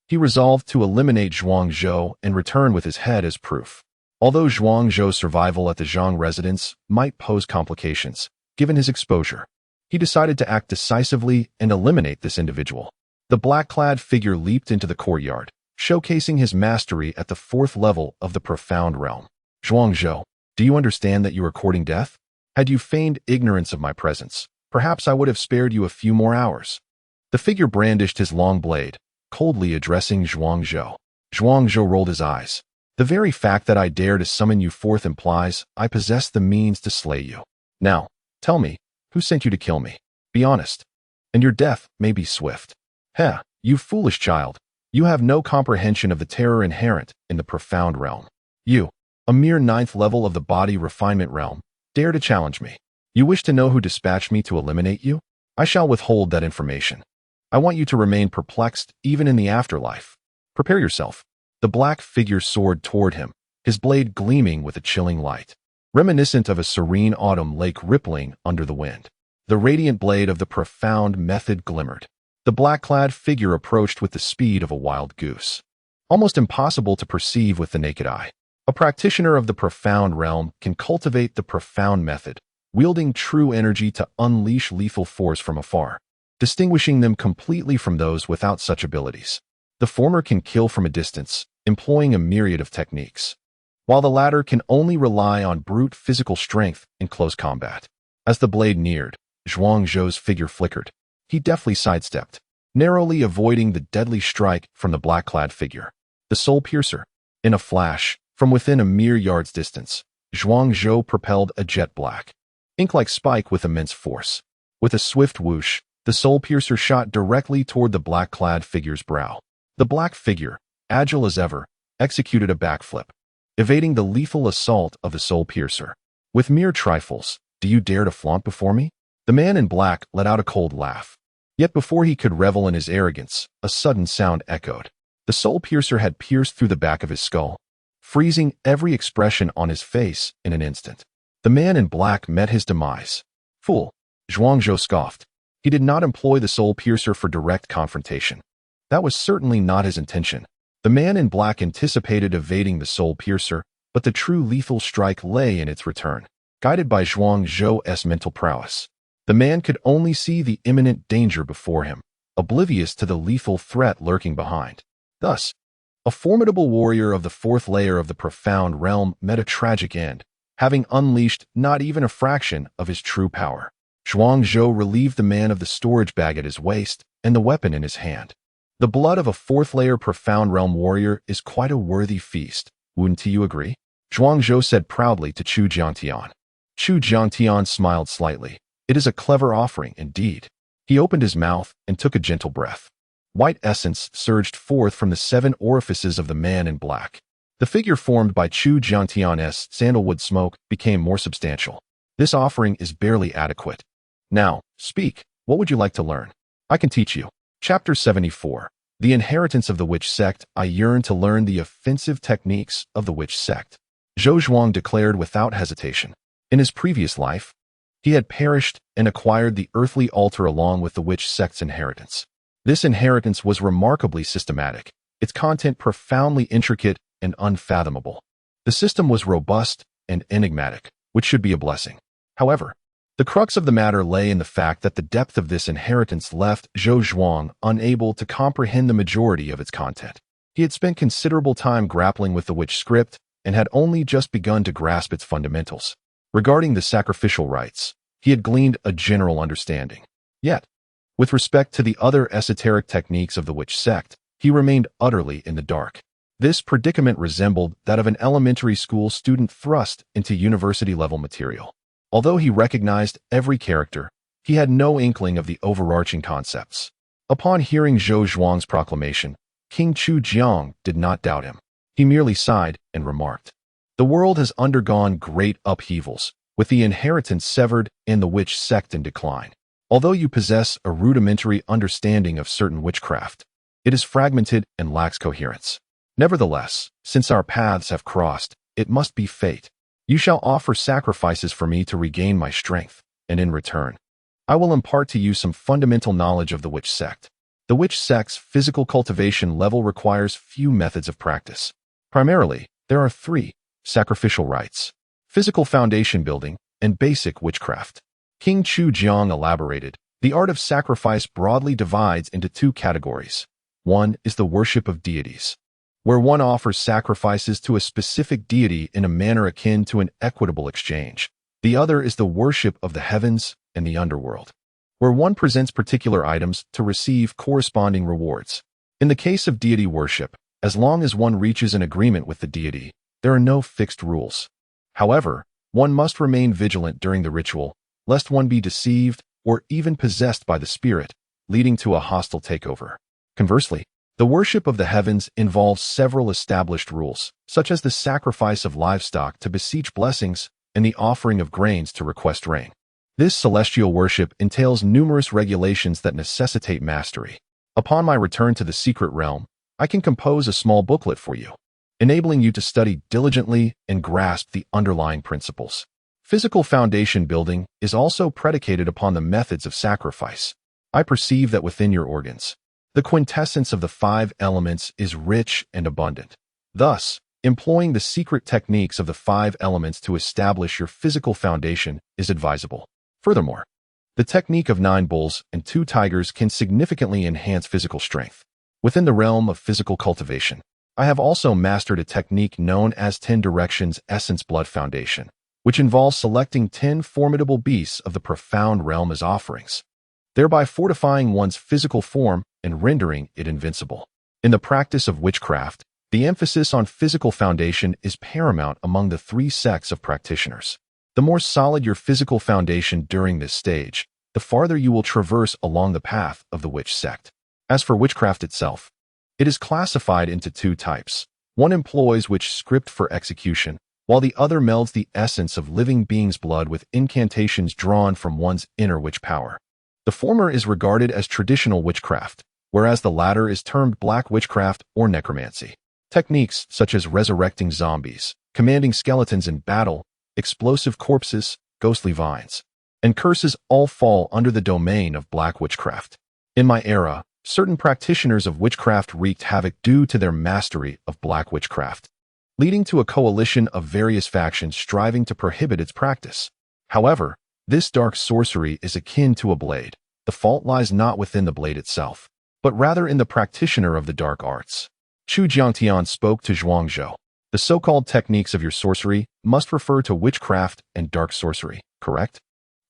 Speaker 1: he resolved to eliminate Zhuangzhou and return with his head as proof. Although Zhuangzhou's survival at the Zhang residence might pose complications, given his exposure, he decided to act decisively and eliminate this individual. The black-clad figure leaped into the courtyard, showcasing his mastery at the 4th level of the profound realm. Zhuangzhou, do you understand that you are courting death? Had you feigned ignorance of my presence, perhaps I would have spared you a few more hours. The figure brandished his long blade, coldly addressing Zhuangzhou. Zhuangzhou rolled his eyes. The very fact that I dare to summon you forth implies I possess the means to slay you. Now, tell me, who sent you to kill me? Be honest, and your death may be swift. Heh, you foolish child. You have no comprehension of the terror inherent in the profound realm. You, a mere 9th level of the body refinement realm, dare to challenge me. You wish to know who dispatched me to eliminate you? I shall withhold that information. I want you to remain perplexed even in the afterlife. Prepare yourself. The black figure soared toward him, his blade gleaming with a chilling light, reminiscent of a serene autumn lake rippling under the wind. The radiant blade of the profound method glimmered. The black-clad figure approached with the speed of a wild goose, almost impossible to perceive with the naked eye. A practitioner of the profound realm can cultivate the profound method, wielding true energy to unleash lethal force from afar, distinguishing them completely from those without such abilities. The former can kill from a distance, employing a myriad of techniques, while the latter can only rely on brute physical strength in close combat. As the blade neared, Zhuangzhou's figure flickered. He deftly sidestepped, narrowly avoiding the deadly strike from the black-clad figure. The soul piercer. In a flash, from within a mere yard's distance, Zhuangzhou propelled a jet black, ink-like spike with immense force. With a swift whoosh, the soul piercer shot directly toward the black-clad figure's brow. The black figure, agile as ever, executed a backflip, evading the lethal assault of the soul piercer. With mere trifles, do you dare to flaunt before me? The man in black let out a cold laugh. Yet before he could revel in his arrogance, a sudden sound echoed. The soul piercer had pierced through the back of his skull, freezing every expression on his face in an instant. The man in black met his demise. Fool, Zhuangzhou scoffed. He did not employ the soul piercer for direct confrontation. That was certainly not his intention. The man in black anticipated evading the soul piercer, but the true lethal strike lay in its return. Guided by Zhuangzhou's mental prowess, the man could only see the imminent danger before him, oblivious to the lethal threat lurking behind. Thus, a formidable warrior of the 4th layer of the profound realm met a tragic end, having unleashed not even a fraction of his true power. Zhuangzhou relieved the man of the storage bag at his waist and the weapon in his hand. The blood of a 4th layer profound realm warrior is quite a worthy feast, wouldn't you agree? Zhuangzhou said proudly to Chu Jiangtian. Chu Jiangtian smiled slightly. It is a clever offering indeed. He opened his mouth and took a gentle breath. White essence surged forth from the 7 orifices of the man in black. The figure formed by Chu Jiangtian's sandalwood smoke became more substantial. This offering is barely adequate. Now, speak. What would you like to learn? I can teach you. Chapter 74. The inheritance of the witch sect. I yearn to learn the offensive techniques of the witch sect, Zhou Zhuang declared without hesitation. In his previous life, he had perished and acquired the earthly altar along with the witch sect's inheritance. This inheritance was remarkably systematic, its content profoundly intricate and unfathomable. The system was robust and enigmatic, which should be a blessing. However, the crux of the matter lay in the fact that the depth of this inheritance left Zhou Zhuang unable to comprehend the majority of its content. He had spent considerable time grappling with the witch script and had only just begun to grasp its fundamentals. Regarding the sacrificial rites, he had gleaned a general understanding. Yet, with respect to the other esoteric techniques of the witch sect, he remained utterly in the dark. This predicament resembled that of an elementary school student thrust into university-level material. Although he recognized every character, he had no inkling of the overarching concepts. Upon hearing Zhou Zhuang's proclamation, King Chu Jiang did not doubt him. He merely sighed and remarked, "The world has undergone great upheavals, with the inheritance severed and the witch sect in decline. Although you possess a rudimentary understanding of certain witchcraft, it is fragmented and lacks coherence. Nevertheless, since our paths have crossed, it must be fate. You shall offer sacrifices for me to regain my strength, and in return, I will impart to you some fundamental knowledge of the witch sect." The witch sect's physical cultivation level requires few methods of practice. Primarily, there are three: sacrificial rites, physical foundation building, and basic witchcraft. King Chu Jiang elaborated, "The art of sacrifice broadly divides into two categories. One is the worship of deities, where one offers sacrifices to a specific deity in a manner akin to an equitable exchange. The other is the worship of the heavens and the underworld, where one presents particular items to receive corresponding rewards. In the case of deity worship, as long as one reaches an agreement with the deity, there are no fixed rules. However, one must remain vigilant during the ritual, lest one be deceived or even possessed by the spirit, leading to a hostile takeover. Conversely, the worship of the heavens involves several established rules, such as the sacrifice of livestock to beseech blessings and the offering of grains to request rain. This celestial worship entails numerous regulations that necessitate mastery. Upon my return to the secret realm, I can compose a small booklet for you, enabling you to study diligently and grasp the underlying principles. Physical foundation building is also predicated upon the methods of sacrifice. I perceive that within your organs, the quintessence of the 5 elements is rich and abundant. Thus, employing the secret techniques of the 5 elements to establish your physical foundation is advisable. Furthermore, the technique of 9 bulls and 2 tigers can significantly enhance physical strength. Within the realm of physical cultivation, I have also mastered a technique known as 10 Directions Essence Blood Foundation, which involves selecting 10 formidable beasts of the profound realm as offerings, thereby fortifying one's physical form and rendering it invincible. In the practice of witchcraft, the emphasis on physical foundation is paramount among the 3 sects of practitioners. The more solid your physical foundation during this stage, the farther you will traverse along the path of the witch sect. As for witchcraft itself, it is classified into 2 types. One employs witch script for execution, while the other melds the essence of living beings' blood with incantations drawn from one's inner witch power. The former is regarded as traditional witchcraft, whereas the latter is termed black witchcraft or necromancy. Techniques such as resurrecting zombies, commanding skeletons in battle, explosive corpses, ghostly vines, and curses all fall under the domain of black witchcraft. In my era, certain practitioners of witchcraft wreaked havoc due to their mastery of black witchcraft, leading to a coalition of various factions striving to prohibit its practice. However, this dark sorcery is akin to a blade. The fault lies not within the blade itself, but rather in the practitioner of the dark arts. Chu Jiangtian spoke to Zhuangzhou. The so-called techniques of your sorcery must refer to witchcraft and dark sorcery, correct?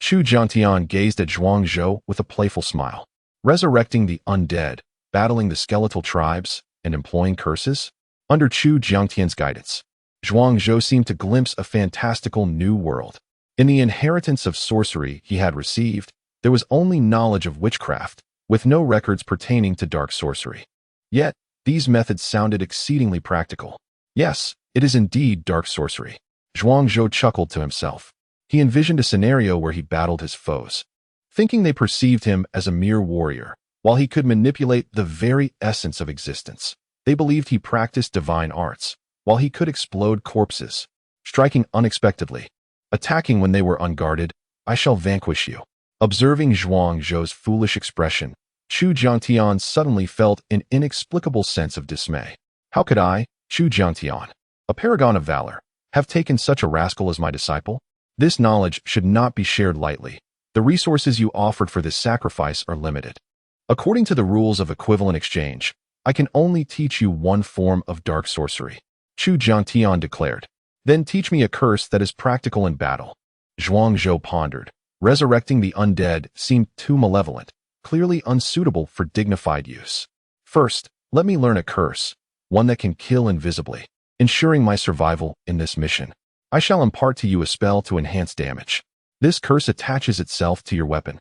Speaker 1: Chu Jiangtian gazed at Zhuangzhou with a playful smile. Resurrecting the undead, battling the skeletal tribes, and employing curses? Under Chu Jiangtian's guidance, Zhuangzhou seemed to glimpse a fantastical new world. In the inheritance of sorcery he had received, there was only knowledge of witchcraft, with no records pertaining to dark sorcery. Yet, these methods sounded exceedingly practical. Yes, it is indeed dark sorcery. Zhuangzhou chuckled to himself. He envisioned a scenario where he battled his foes, thinking they perceived him as a mere warrior. while he could manipulate the very essence of existence. They believed he practiced divine arts, while he could explode corpses, striking unexpectedly, attacking when they were unguarded. I shall vanquish you. Observing Zhuang Zhou's foolish expression, Chu Jiangtian suddenly felt an inexplicable sense of dismay. How could I, Chu Jiangtian, a paragon of valor, have taken such a rascal as my disciple? This knowledge should not be shared lightly. The resources you offered for this sacrifice are limited. According to the rules of equivalent exchange, I can only teach you one form of dark sorcery, Chu Jiangtian declared. Then teach me a curse that is practical in battle. Zhuang Zhou pondered. Resurrecting the undead seemed too malevolent, clearly unsuitable for dignified use. First, let me learn a curse, one that can kill invisibly, ensuring my survival in this mission. I shall impart to you a spell to enhance damage. This curse attaches itself to your weapon,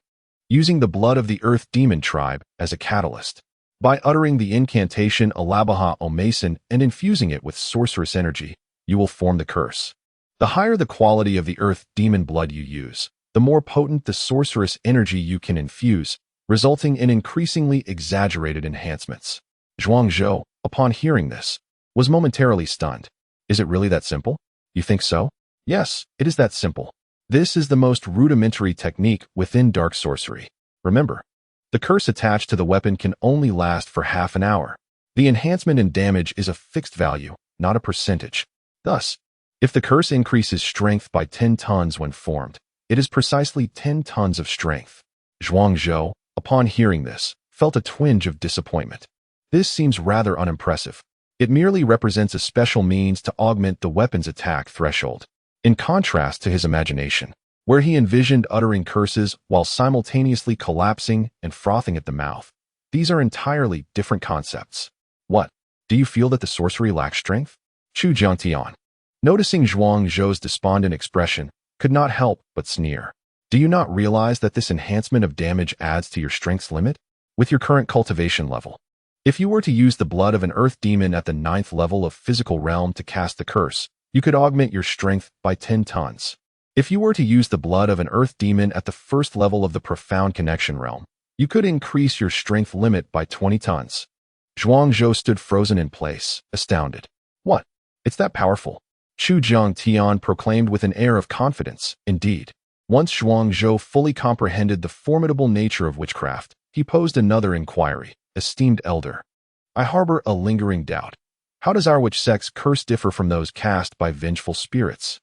Speaker 1: using the blood of the Earth Demon tribe as a catalyst. By uttering the incantation Alabaha Omason and infusing it with sorcerous energy, you will form the curse. The higher the quality of the Earth Demon blood you use, the more potent the sorcerous energy you can infuse, resulting in increasingly exaggerated enhancements. Zhuang Zhou, upon hearing this, was momentarily stunned. Is it really that simple? You think so? Yes, it is that simple. This is the most rudimentary technique within dark sorcery. Remember, the curse attached to the weapon can only last for half an hour. The enhancement in damage is a fixed value, not a percentage. Thus, if the curse increases strength by 10 tons when formed, it is precisely 10 tons of strength. Zhuang Zhou, upon hearing this, felt a twinge of disappointment. This seems rather unimpressive. It merely represents a special means to augment the weapon's attack threshold. In contrast to his imagination, where he envisioned uttering curses while simultaneously collapsing and frothing at the mouth, these are entirely different concepts. What? Do you feel that the sorcery lacks strength? Chu Jiangtian, noticing Zhuang Zhou's despondent expression, could not help but sneer. Do you not realize that this enhancement of damage adds to your strength's limit? With your current cultivation level, if you were to use the blood of an earth demon at the 9th level of physical realm to cast the curse, you could augment your strength by 10 tons. If you were to use the blood of an earth demon at the 1st level of the profound connection realm, you could increase your strength limit by 20 tons. Zhuang Zhou stood frozen in place, astounded. What? It's that powerful? Chu Jiangtian proclaimed with an air of confidence. Indeed. Once Zhuang Zhou fully comprehended the formidable nature of witchcraft, he posed another inquiry. Esteemed elder, I harbor a lingering doubt. How does our witch sect's curse differ from those cast by vengeful spirits?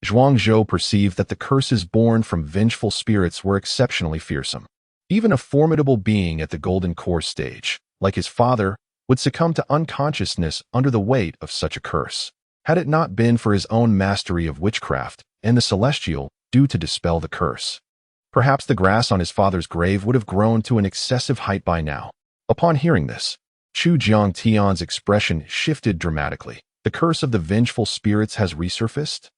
Speaker 1: Zhuang Zhou perceived that the curses born from vengeful spirits were exceptionally fearsome. Even a formidable being at the Golden Core stage, like his father, would succumb to unconsciousness under the weight of such a curse, had it not been for his own mastery of witchcraft and the celestial due to dispel the curse. Perhaps the grass on his father's grave would have grown to an excessive height by now. Upon hearing this, Chu Jiangtian's expression shifted dramatically. The curse of the vengeful spirits has resurfaced?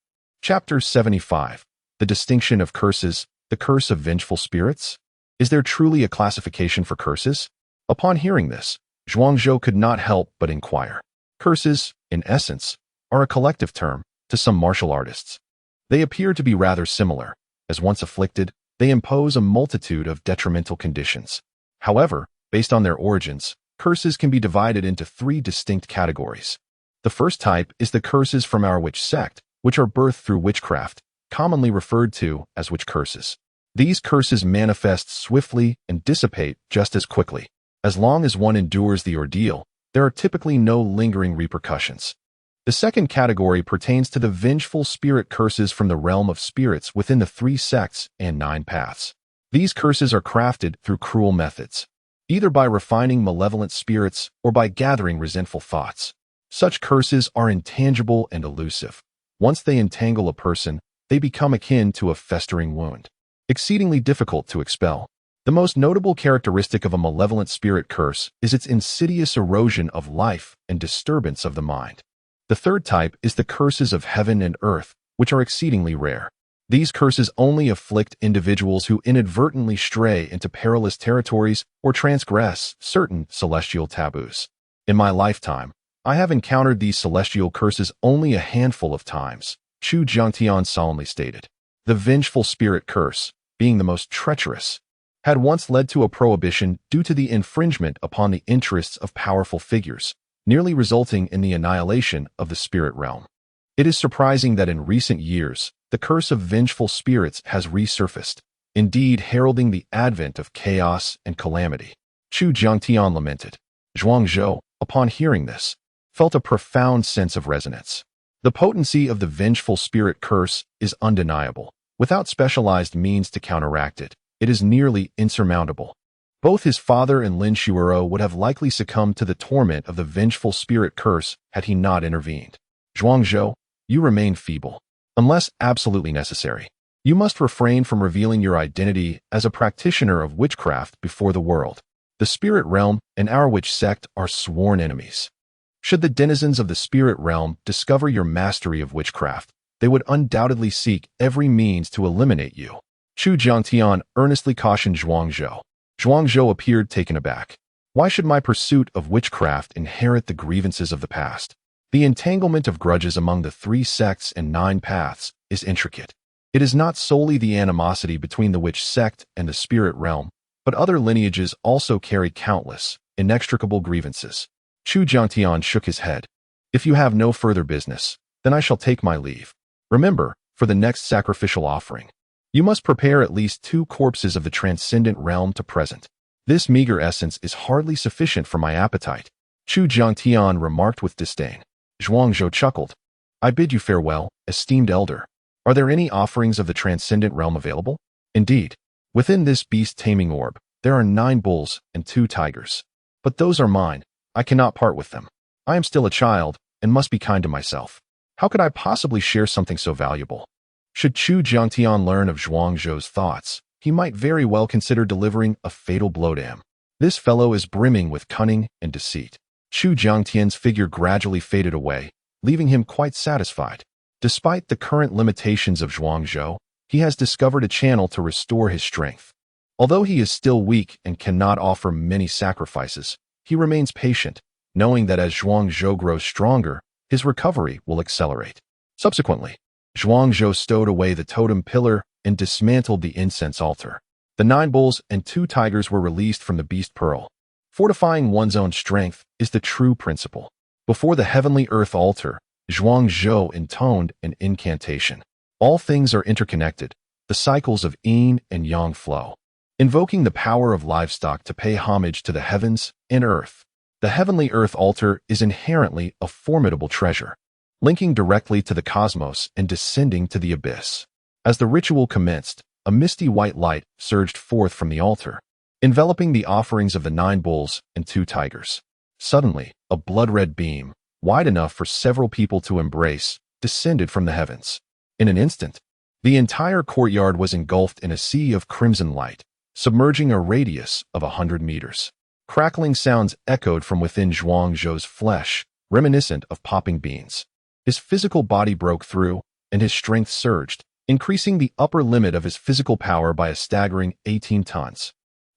Speaker 1: Chapter 75. The distinction of curses, the curse of vengeful spirits? Is there truly a classification for curses? Upon hearing this, Zhuang Zhou could not help but inquire. Curses, in essence, are a collective term to some martial artists. They appear to be rather similar, as once afflicted, they impose a multitude of detrimental conditions. However, based on their origins, curses can be divided into 3 distinct categories. The first type is the curses from our witch sect, which are birthed through witchcraft, commonly referred to as witch curses. These curses manifest swiftly and dissipate just as quickly. As long as one endures the ordeal, there are typically no lingering repercussions. The second category pertains to the vengeful spirit curses from the realm of spirits within the 3 sects and 9 paths. These curses are crafted through cruel methods, either by refining malevolent spirits or by gathering resentful thoughts. Such curses are intangible and elusive. Once they entangle a person, they become akin to a festering wound, exceedingly difficult to expel. The most notable characteristic of a malevolent spirit curse is its insidious erosion of life and disturbance of the mind. The third type is the curses of heaven and earth, which are exceedingly rare. These curses only afflict individuals who inadvertently stray into perilous territories or transgress certain celestial taboos. In my lifetime, I have encountered these celestial curses only a handful of times, Chu Jiangtian solemnly stated. The vengeful spirit curse, being the most treacherous, had once led to a prohibition due to the infringement upon the interests of powerful figures, nearly resulting in the annihilation of the spirit realm. It is surprising that in recent years, the curse of vengeful spirits has resurfaced, indeed heralding the advent of chaos and calamity. Chu Jiangtian lamented. Zhuangzhou, upon hearing this, felt a profound sense of resonance. The potency of the vengeful spirit curse is undeniable. Without specialized means to counteract it, it is nearly insurmountable. Both his father and Lin Shuoro would have likely succumbed to the torment of the vengeful spirit curse had he not intervened. Zhuangzhou, you remain feeble. Unless absolutely necessary, you must refrain from revealing your identity as a practitioner of witchcraft before the world. The spirit realm and our witch sect are sworn enemies. Should the denizens of the spirit realm discover your mastery of witchcraft, they would undoubtedly seek every means to eliminate you. Chu Jiangtian earnestly cautioned Zhuangzhou. Zhuangzhou appeared taken aback. Why should my pursuit of witchcraft inherit the grievances of the past? The entanglement of grudges among the 3 sects and 9 paths is intricate. It is not solely the animosity between the witch sect and the spirit realm, but other lineages also carry countless, inextricable grievances. Chu Jiangtian shook his head. If you have no further business, then I shall take my leave. Remember, for the next sacrificial offering, you must prepare at least 2 corpses of the transcendent realm to present. This meager essence is hardly sufficient for my appetite. Chu Jiangtian remarked with disdain. Zhuangzhou chuckled. I bid you farewell, esteemed elder. Are there any offerings of the transcendent realm available? Indeed, within this beast-taming orb, there are 9 bulls and 2 tigers. But those are mine. I cannot part with them. I am still a child and must be kind to myself. How could I possibly share something so valuable? Should Chu Jiangtian learn of Zhuangzhou's thoughts, he might very well consider delivering a fatal blow to him. This fellow is brimming with cunning and deceit. Chu Jiangtian's figure gradually faded away, leaving him quite satisfied. Despite the current limitations of Zhuangzhou, he has discovered a channel to restore his strength. Although he is still weak and cannot offer many sacrifices, he remains patient, knowing that as Zhuangzhou grows stronger, his recovery will accelerate. Subsequently, Zhuangzhou stowed away the totem pillar and dismantled the incense altar. The 9 bulls and 2 tigers were released from the beast pearl. Fortifying one's own strength is the true principle. Before the heavenly earth altar, Zhuangzhou intoned an incantation. All things are interconnected. The cycles of yin and yang flow. Invoking the power of livestock to pay homage to the heavens and earth. The heavenly earth altar is inherently a formidable treasure, linking directly to the cosmos and descending to the abyss. As the ritual commenced, a misty white light surged forth from the altar, enveloping the offerings of the 9 bulls and 2 tigers. Suddenly, a blood-red beam, wide enough for several people to embrace, descended from the heavens. In an instant, the entire courtyard was engulfed in a sea of crimson light, submerging a radius of 100 meters. Crackling sounds echoed from within Zhuangzhou's flesh, reminiscent of popping beans. His physical body broke through, and his strength surged, increasing the upper limit of his physical power by a staggering 18 tons.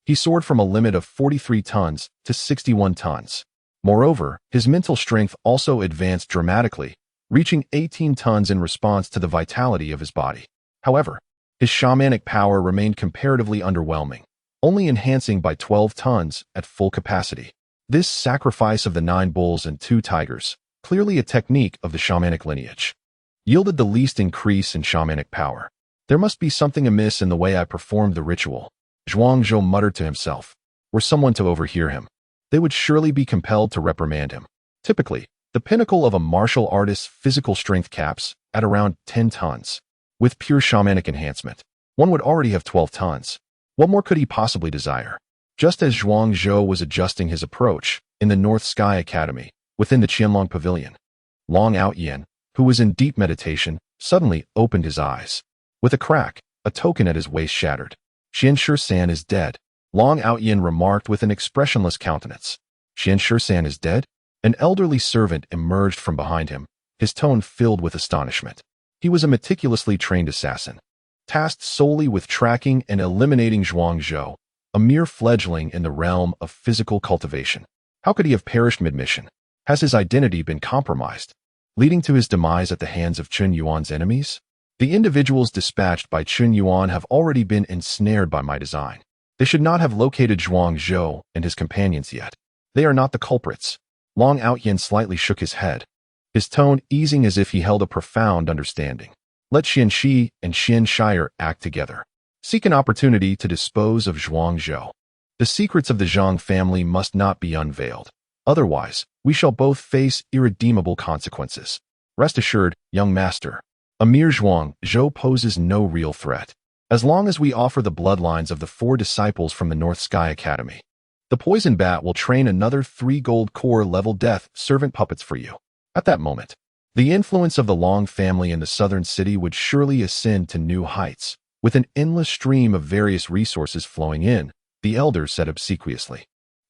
Speaker 1: He soared from a limit of 43 tons to 61 tons. Moreover, his mental strength also advanced dramatically, reaching 18 tons in response to the vitality of his body. However, his shamanic power remained comparatively underwhelming, only enhancing by 12 tons at full capacity. This sacrifice of the 9 bulls and 2 tigers, clearly a technique of the shamanic lineage, yielded the least increase in shamanic power. There must be something amiss in the way I performed the ritual, Zhuangzhou muttered to himself. Were someone to overhear him, they would surely be compelled to reprimand him. Typically, the pinnacle of a martial artist's physical strength caps at around 10 tons. With pure shamanic enhancement, one would already have 12 tons. What more could he possibly desire? Just as Zhuangzhou was adjusting his approach in the North Sky Academy, within the Qianlong Pavilion, Long Outyen, who was in deep meditation, suddenly opened his eyes. With a crack, a token at his waist shattered. Qianshi-san is dead, Long Outyen remarked with an expressionless countenance. Qianshi-san is dead? An elderly servant emerged from behind him, his tone filled with astonishment. He was a meticulously trained assassin, tasked solely with tracking and eliminating Zhuangzhou, a mere fledgling in the realm of physical cultivation. How could he have perished mid-mission? Has his identity been compromised, leading to his demise at the hands of Chun Yuan's enemies? The individuals dispatched by Chun Yuan have already been ensnared by my design. They should not have located Zhuang Zhou and his companions yet. They are not the culprits. Long Outyin slightly shook his head, his tone easing as if he held a profound understanding. Let Xian Shi and Xian Shire act together. Seek an opportunity to dispose of Zhuang Zhou. The secrets of the Zhang family must not be unveiled. Otherwise, we shall both face irredeemable consequences. Rest assured, young master, a mere Zhuang Zhou poses no real threat. As long as we offer the bloodlines of the 4 disciples from the North Sky Academy, the poison bat will train another 3 gold core level death servant puppets for you. At that moment, the influence of the Long family in the southern city would surely ascend to new heights. With an endless stream of various resources flowing in, the elders said obsequiously.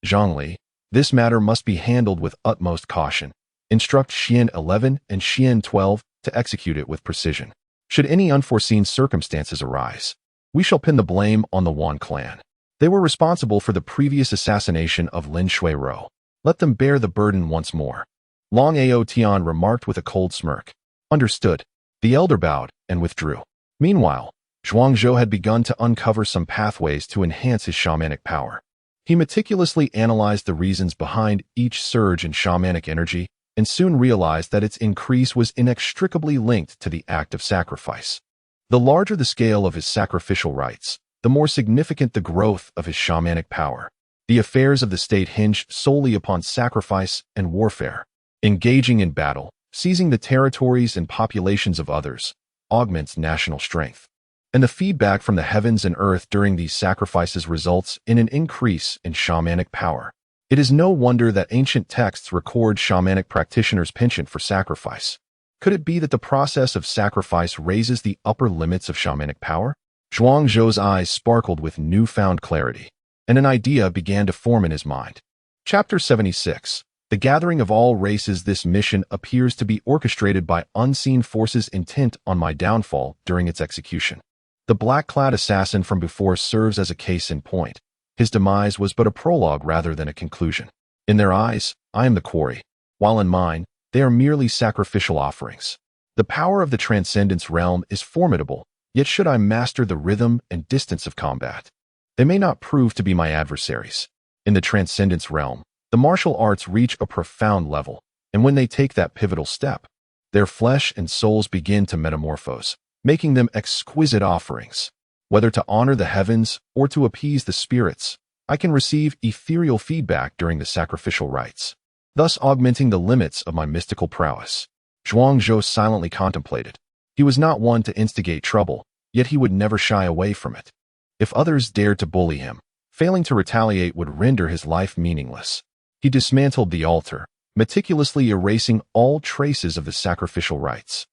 Speaker 1: Zhongli, this matter must be handled with utmost caution. Instruct Xian 11 and Xian 12 to execute it with precision. Should any unforeseen circumstances arise, we shall pin the blame on the Wan clan. They were responsible for the previous assassination of Lin Shuirou. Let them bear the burden once more. Long Ao Tian remarked with a cold smirk. Understood. The elder bowed and withdrew. Meanwhile, Zhuang Zhou had begun to uncover some pathways to enhance his shamanic power. He meticulously analyzed the reasons behind each surge in shamanic energy and soon realized that its increase was inextricably linked to the act of sacrifice. The larger the scale of his sacrificial rites, the more significant the growth of his shamanic power. The affairs of the state hinged solely upon sacrifice and warfare. Engaging in battle, seizing the territories and populations of others, augments national strength. And the feedback from the heavens and earth during these sacrifices results in an increase in shamanic power. It is no wonder that ancient texts record shamanic practitioners' penchant for sacrifice. Could it be that the process of sacrifice raises the upper limits of shamanic power? Zhuang Zhou's eyes sparkled with newfound clarity, and an idea began to form in his mind. Chapter 76. The gathering of all races. This mission appears to be orchestrated by unseen forces intent on my downfall during its execution. The black-clad assassin from before serves as a case in point. His demise was but a prologue rather than a conclusion. In their eyes, I am the quarry, while in mine, they are merely sacrificial offerings. The power of the Transcendence realm is formidable, yet should I master the rhythm and distance of combat, they may not prove to be my adversaries. In the Transcendence realm, the martial arts reach a profound level, and when they take that pivotal step, their flesh and souls begin to metamorphose, making them exquisite offerings. Whether to honor the heavens or to appease the spirits, I can receive ethereal feedback during the sacrificial rites, thus augmenting the limits of my mystical prowess. Zhuang Zhou silently contemplated. He was not one to instigate trouble, yet he would never shy away from it. If others dared to bully him, failing to retaliate would render his life meaningless. He dismantled the altar, meticulously erasing all traces of the sacrificial rites.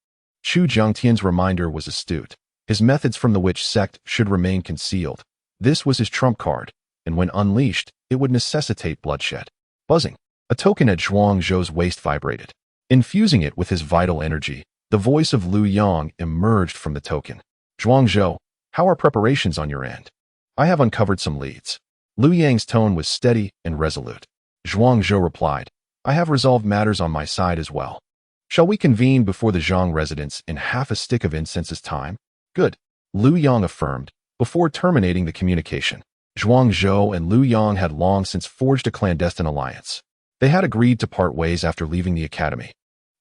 Speaker 1: Chu Jiangtian's reminder was astute. His methods from the witch sect should remain concealed. This was his trump card, and when unleashed, it would necessitate bloodshed. Buzzing. A token at Zhuang Zhou's waist vibrated. Infusing it with his vital energy, the voice of Lu Yang emerged from the token. Zhuang Zhou, how are preparations on your end? I have uncovered some leads. Lu Yang's tone was steady and resolute. Zhuang Zhou replied, I have resolved matters on my side as well. Shall we convene before the Zhang residence in half a stick of incense's time? Good. Lu Yang affirmed, before terminating the communication. Zhuang Zhou and Lu Yang had long since forged a clandestine alliance. They had agreed to part ways after leaving the academy,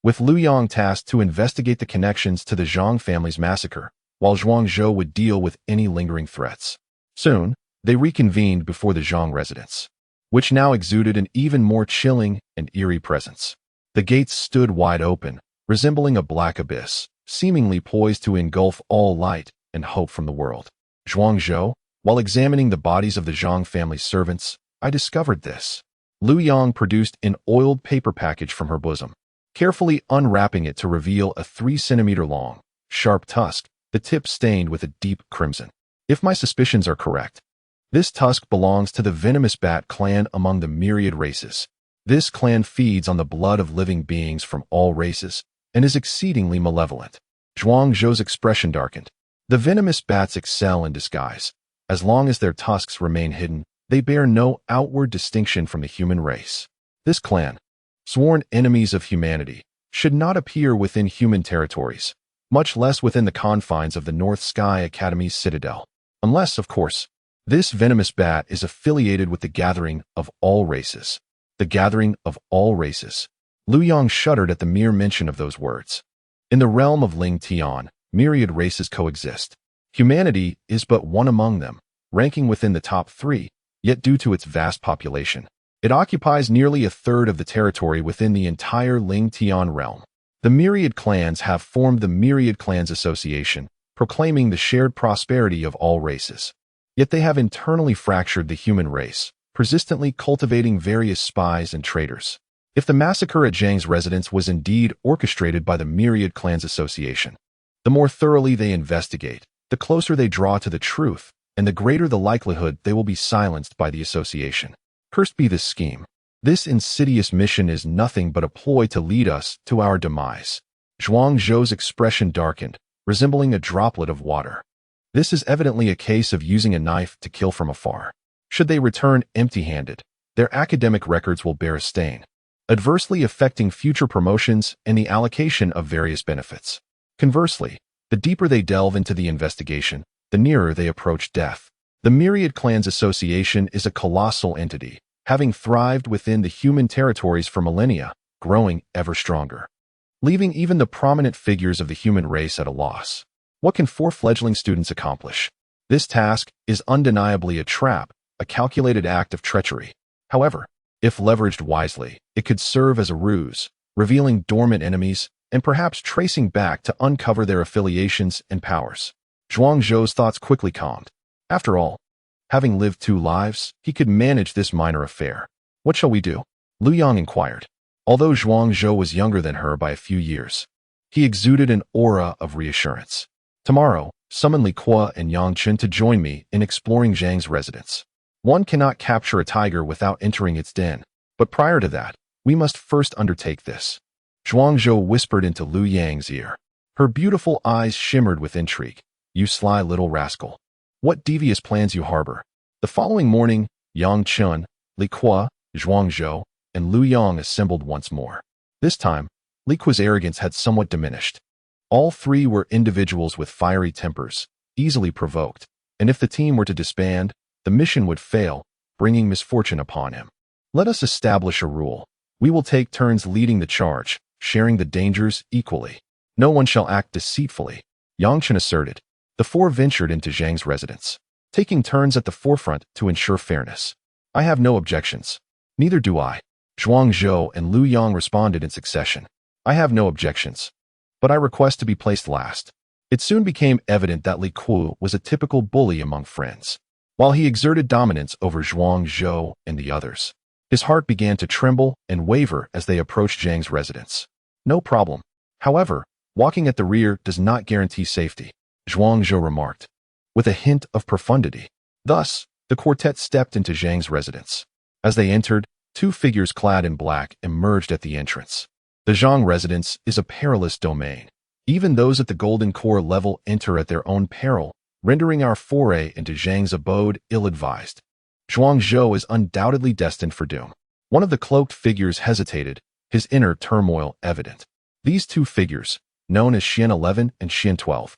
Speaker 1: with Lu Yang tasked to investigate the connections to the Zhang family's massacre, while Zhuang Zhou would deal with any lingering threats. Soon, they reconvened before the Zhang residence, which now exuded an even more chilling and eerie presence. The gates stood wide open, resembling a black abyss, seemingly poised to engulf all light and hope from the world. Zhuang Zhou, while examining the bodies of the Zhang family's servants, I discovered this. Lu Yang produced an oiled paper package from her bosom, carefully unwrapping it to reveal a 3-centimeter-long, sharp tusk, the tip stained with a deep crimson. If my suspicions are correct, this tusk belongs to the venomous bat clan among the myriad races. This clan feeds on the blood of living beings from all races and is exceedingly malevolent. Zhuang Zhou's expression darkened. The venomous bats excel in disguise. As long as their tusks remain hidden, they bear no outward distinction from the human race. This clan, sworn enemies of humanity, should not appear within human territories, much less within the confines of the North Sky Academy's citadel. Unless, of course, This venomous bat is affiliated with the gathering of all races. The gathering of all races. Lu Yang shuddered at the mere mention of those words. In the realm of Ling Tian, myriad races coexist. Humanity is but one among them, ranking within the top 3, yet due to its vast population, it occupies nearly a third of the territory within the entire Ling Tian realm. The myriad clans have formed the Myriad Clans Association, proclaiming the shared prosperity of all races. Yet they have internally fractured the human race, persistently cultivating various spies and traitors. If the massacre at Zhang's residence was indeed orchestrated by the Myriad Clans Association, the more thoroughly they investigate, the closer they draw to the truth, and the greater the likelihood they will be silenced by the association. Cursed be this scheme. This insidious mission is nothing but a ploy to lead us to our demise. Zhuang Zhou's expression darkened, resembling a droplet of water. This is evidently a case of using a knife to kill from afar. Should they return empty-handed, their academic records will bear a stain, adversely affecting future promotions and the allocation of various benefits. Conversely, the deeper they delve into the investigation, the nearer they approach death. The Myriad Clans Association is a colossal entity, having thrived within the human territories for millennia, growing ever stronger, leaving even the prominent figures of the human race at a loss. What can 4 fledgling students accomplish? This task is undeniably a trap, a calculated act of treachery. However, if leveraged wisely, it could serve as a ruse, revealing dormant enemies and perhaps tracing back to uncover their affiliations and powers. Zhuang Zhou's thoughts quickly calmed. After all, having lived 2 lives, he could manage this minor affair. What shall we do? Lu Yang inquired. Although Zhuang Zhou was younger than her by a few years, he exuded an aura of reassurance. Tomorrow, summon Li Kuo and Yang Chen to join me in exploring Zhang's residence. One cannot capture a tiger without entering its den, but prior to that, we must first undertake this. Zhuang Zhou whispered into Lu Yang's ear. Her beautiful eyes shimmered with intrigue. You sly little rascal. What devious plans you harbor. The following morning, Yang Chen, Li Kuo, Zhuang Zhou, and Lu Yang assembled once more. This time, Li Kuo's arrogance had somewhat diminished. All 3 were individuals with fiery tempers, easily provoked, and if the team were to disband, the mission would fail, bringing misfortune upon him. Let us establish a rule. We will take turns leading the charge, sharing the dangers equally. No one shall act deceitfully, Yang Chen asserted. The 4 ventured into Zhang's residence, taking turns at the forefront to ensure fairness. I have no objections. Neither do I. Zhuang Zhou and Lu Yang responded in succession. I have no objections, but I request to be placed last. It soon became evident that Li Kuo was a typical bully among friends. While he exerted dominance over Zhuang Zhou and the others, his heart began to tremble and waver as they approached Zhang's residence. No problem. However, walking at the rear does not guarantee safety, Zhuang Zhou remarked, with a hint of profundity. Thus, the quartet stepped into Zhang's residence. As they entered, 2 figures clad in black emerged at the entrance. The Zhang residence is a perilous domain. Even those at the Golden Core level enter at their own peril, rendering our foray into Zhang's abode ill-advised. Zhuang Zhou is undoubtedly destined for doom. One of the cloaked figures hesitated, his inner turmoil evident. These 2 figures, known as Xian 11 and Xian 12,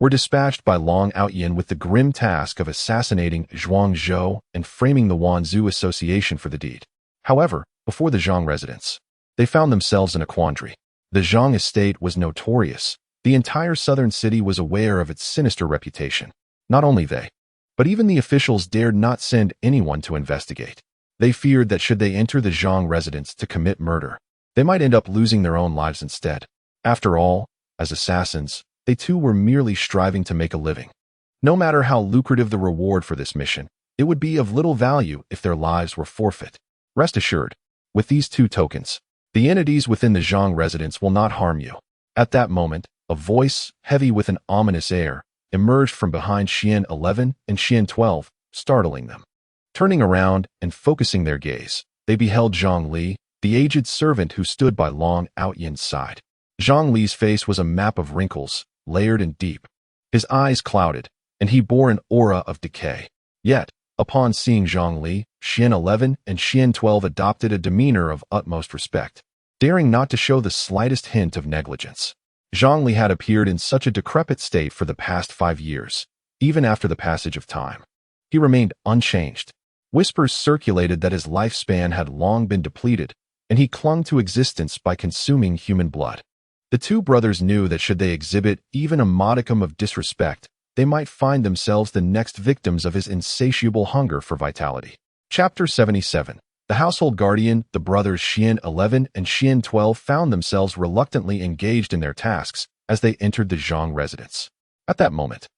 Speaker 1: were dispatched by Long Outyin with the grim task of assassinating Zhuang Zhou and framing the Wanzhou Association for the deed. However, before the Zhang residence, they found themselves in a quandary. The Zhang estate was notorious. The entire southern city was aware of its sinister reputation. Not only they, but even the officials dared not send anyone to investigate. They feared that should they enter the Zhang residence to commit murder, they might end up losing their own lives instead. After all, as assassins, they too were merely striving to make a living. No matter how lucrative the reward for this mission, it would be of little value if their lives were forfeit. Rest assured, with these 2 tokens, the entities within the Zhang residence will not harm you. At that moment, a voice, heavy with an ominous air, emerged from behind Xian 11 and Xian 12, startling them. Turning around and focusing their gaze, they beheld Zhang Li, the aged servant who stood by Long Outyin's side. Zhang Li's face was a map of wrinkles, layered and deep. His eyes clouded, and he bore an aura of decay. Yet, upon seeing Zhang Li, Xian 11 and Xian 12 adopted a demeanor of utmost respect, daring not to show the slightest hint of negligence. Zhang Li had appeared in such a decrepit state for the past 5 years, even after the passage of time. He remained unchanged. Whispers circulated that his lifespan had long been depleted, and he clung to existence by consuming human blood. The two brothers knew that should they exhibit even a modicum of disrespect, they might find themselves the next victims of his insatiable hunger for vitality. Chapter 77. The household guardian, the brothers Xian 11 and Xian 12 found themselves reluctantly engaged in their tasks as they entered the Zhang residence. At that moment,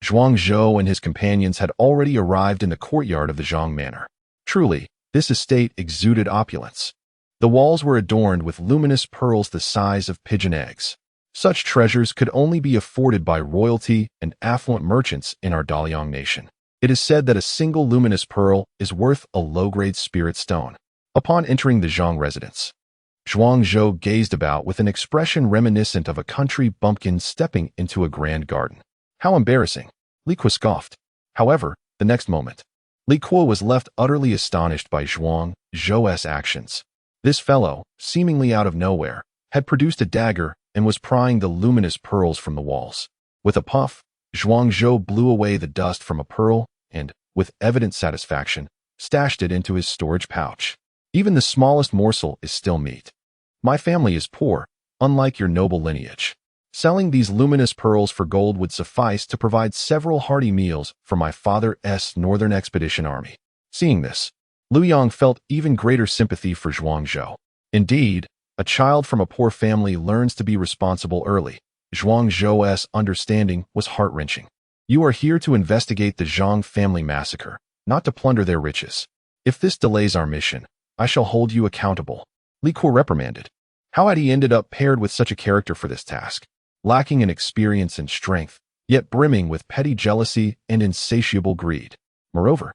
Speaker 1: Zhuang Zhou and his companions had already arrived in the courtyard of the Zhang manor. Truly, this estate exuded opulence. The walls were adorned with luminous pearls the size of pigeon eggs. Such treasures could only be afforded by royalty and affluent merchants in our Daliang nation. It is said that a single luminous pearl is worth a low-grade spirit stone. Upon entering the Zhang residence, Zhuang Zhou gazed about with an expression reminiscent of a country bumpkin stepping into a grand garden. How embarrassing, Li Kuo scoffed. However, the next moment, Li Kuo was left utterly astonished by Zhuang Zhou's actions. This fellow, seemingly out of nowhere, had produced a dagger and was prying the luminous pearls from the walls. With a puff, Zhuang Zhou blew away the dust from a pearl and, with evident satisfaction, stashed it into his storage pouch. Even the smallest morsel is still meat. My family is poor, unlike your noble lineage. Selling these luminous pearls for gold would suffice to provide several hearty meals for my father's Northern Expedition Army. Seeing this, Liu Yang felt even greater sympathy for Zhuang Zhou. Indeed, a child from a poor family learns to be responsible early. Zhuang Zhou's understanding was heart-wrenching. You are here to investigate the Zhang family massacre, not to plunder their riches. If this delays our mission, I shall hold you accountable. Li Kuo reprimanded. How had he ended up paired with such a character for this task? Lacking in experience and strength, yet brimming with petty jealousy and insatiable greed. Moreover,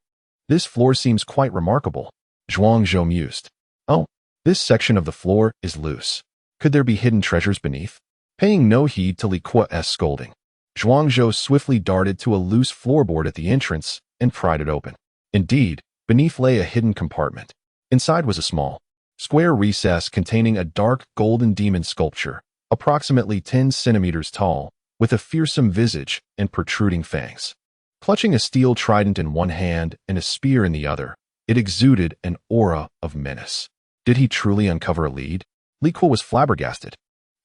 Speaker 1: this floor seems quite remarkable, Zhuang Zhou mused. Oh, this section of the floor is loose. Could there be hidden treasures beneath? Paying no heed to Li Kuo's scolding, Zhuang Zhou swiftly darted to a loose floorboard at the entrance and pried it open. Indeed, beneath lay a hidden compartment. Inside was a small, square recess containing a dark golden demon sculpture, approximately 10 centimeters tall, with a fearsome visage and protruding fangs. Clutching a steel trident in one hand and a spear in the other, it exuded an aura of menace. Did he truly uncover a lead? Li Kuo was flabbergasted.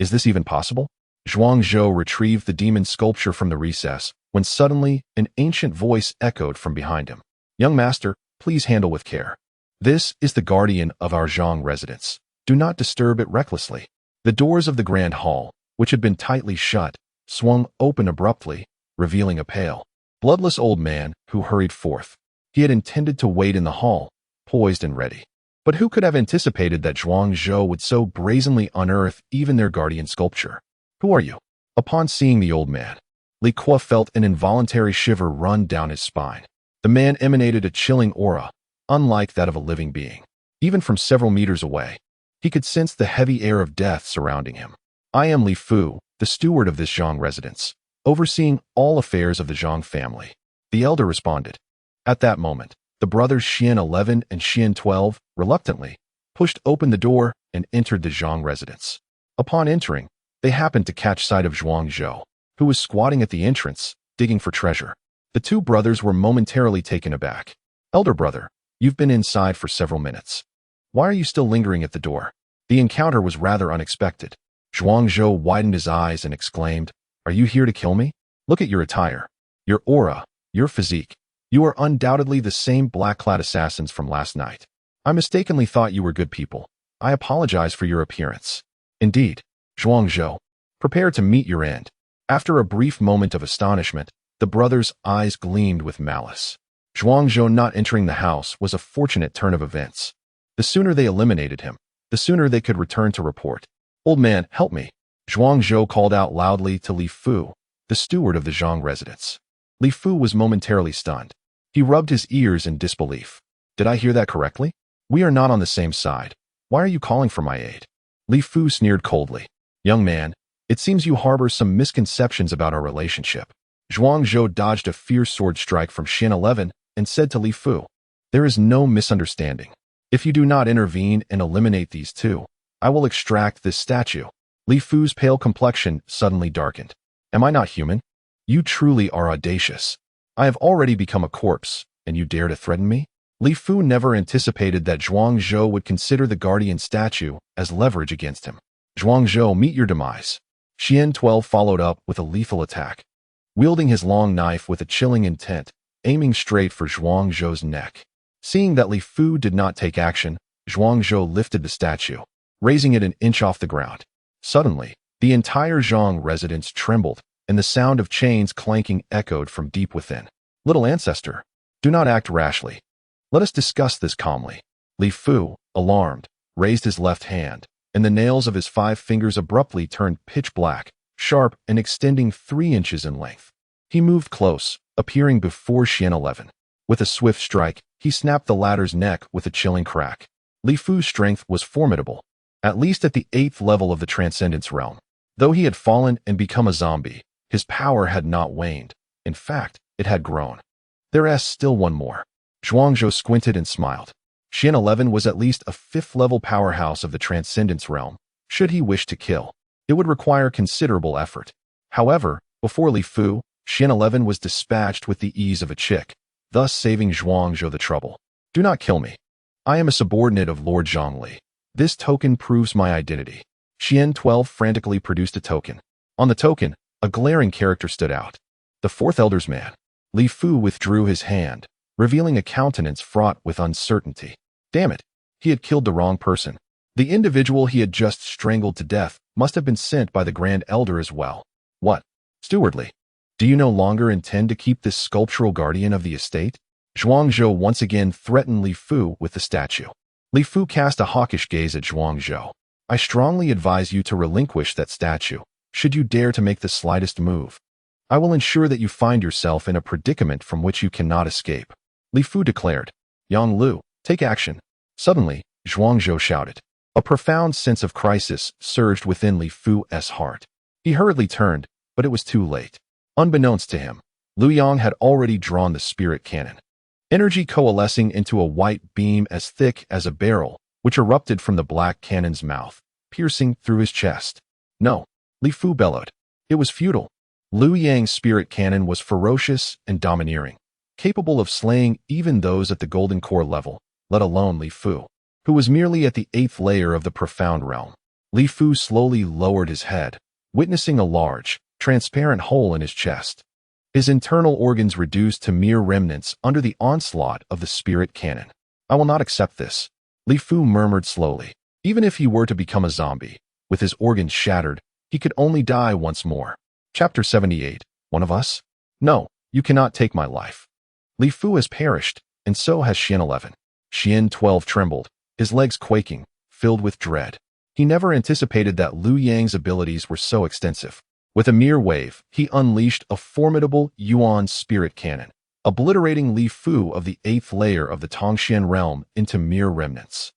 Speaker 1: Is this even possible? Zhuang Zhou retrieved the demon sculpture from the recess when suddenly an ancient voice echoed from behind him. Young master, please handle with care. This is the guardian of our Zhang residence. Do not disturb it recklessly. The doors of the grand hall, which had been tightly shut, swung open abruptly, revealing a pale, bloodless old man who hurried forth. He had intended to wait in the hall, poised and ready. But who could have anticipated that Zhuang Zhou would so brazenly unearth even their guardian sculpture? Who are you? Upon seeing the old man, Li Kuo felt an involuntary shiver run down his spine. The man emanated a chilling aura, unlike that of a living being. Even from several meters away, he could sense the heavy air of death surrounding him. I am Li Fu, the steward of this Zhang residence, overseeing all affairs of the Zhang family. The elder responded. At that moment, the brothers Xian 11 and Xian 12, reluctantly, pushed open the door and entered the Zhang residence. Upon entering, they happened to catch sight of Zhuang Zhou, who was squatting at the entrance, digging for treasure. The two brothers were momentarily taken aback. Elder brother, you've been inside for several minutes. Why are you still lingering at the door? The encounter was rather unexpected. Zhuang Zhou widened his eyes and exclaimed, Are you here to kill me? Look at your attire, your aura, your physique. You are undoubtedly the same black-clad assassins from last night. I mistakenly thought you were good people. I apologize for your appearance. Indeed, Zhuang Zhou, prepare to meet your end. After a brief moment of astonishment, the brothers' eyes gleamed with malice. Zhuang Zhou not entering the house was a fortunate turn of events. The sooner they eliminated him, the sooner they could return to report. Old man, help me. Zhuang Zhou called out loudly to Li Fu, the steward of the Zhang residence. Li Fu was momentarily stunned. He rubbed his ears in disbelief. Did I hear that correctly? We are not on the same side. Why are you calling for my aid? Li Fu sneered coldly. Young man, it seems you harbor some misconceptions about our relationship. Zhuang Zhou dodged a fierce sword strike from Xian 11 and said to Li Fu, There is no misunderstanding. If you do not intervene and eliminate these two, I will extract this statue. Li Fu's pale complexion suddenly darkened. Am I not human? You truly are audacious. I have already become a corpse, and you dare to threaten me? Li Fu never anticipated that Zhuangzhou would consider the guardian statue as leverage against him. Zhuangzhou, meet your demise. Xian 12 followed up with a lethal attack, wielding his long knife with a chilling intent, aiming straight for Zhuangzhou's neck. Seeing that Li Fu did not take action, Zhuangzhou lifted the statue, raising it an inch off the ground. Suddenly, the entire Zhang residence trembled, and the sound of chains clanking echoed from deep within. Little ancestor, do not act rashly. Let us discuss this calmly. Li Fu, alarmed, raised his left hand, and the nails of his 5 fingers abruptly turned pitch black, sharp and extending 3 inches in length. He moved close, appearing before Xian 11. With a swift strike, he snapped the latter's neck with a chilling crack. Li Fu's strength was formidable, at least at the 8th level of the Transcendence realm. Though he had fallen and become a zombie, his power had not waned. In fact, it had grown. There's still one more. Zhuangzhou squinted and smiled. Xian 11 was at least a 5th-level powerhouse of the Transcendence realm. Should he wish to kill, it would require considerable effort. However, before Li Fu, Xian 11 was dispatched with the ease of a chick, thus saving Zhuangzhou the trouble. Do not kill me. I am a subordinate of Lord Zhongli. This token proves my identity. Xian 12 frantically produced a token. On the token, a glaring character stood out. The 4th Elder's Man. Li Fu withdrew his hand, revealing a countenance fraught with uncertainty. Damn it, he had killed the wrong person. The individual he had just strangled to death must have been sent by the Grand Elder as well. What? Stewardly, do you no longer intend to keep this sculptural guardian of the estate? Zhuangzhou once again threatened Li Fu with the statue. Li Fu cast a hawkish gaze at Zhuangzhou. I strongly advise you to relinquish that statue, should you dare to make the slightest move. I will ensure that you find yourself in a predicament from which you cannot escape. Li Fu declared. Yang Lu, take action. Suddenly, Zhuangzhou shouted. A profound sense of crisis surged within Li Fu's heart. He hurriedly turned, but it was too late. Unbeknownst to him, Lu Yang had already drawn the spirit cannon, energy coalescing into a white beam as thick as a barrel, which erupted from the black cannon's mouth, piercing through his chest. No, Li Fu bellowed. It was futile. Lu Yang's spirit cannon was ferocious and domineering, capable of slaying even those at the golden core level, let alone Li Fu, who was merely at the 8th layer of the profound realm. Li Fu slowly lowered his head, witnessing a large, transparent hole in his chest. His internal organs reduced to mere remnants under the onslaught of the spirit cannon. I will not accept this, Li Fu murmured slowly. Even if he were to become a zombie, with his organs shattered, he could only die once more. Chapter 78. One of us? No, you cannot take my life. Li Fu has perished, and so has Xian 11. Xian 12 trembled, his legs quaking, filled with dread. He never anticipated that Lu Yang's abilities were so extensive. With a mere wave, he unleashed a formidable Yuan spirit cannon, obliterating Li Fu of the 8th layer of the Tongxian realm into mere remnants.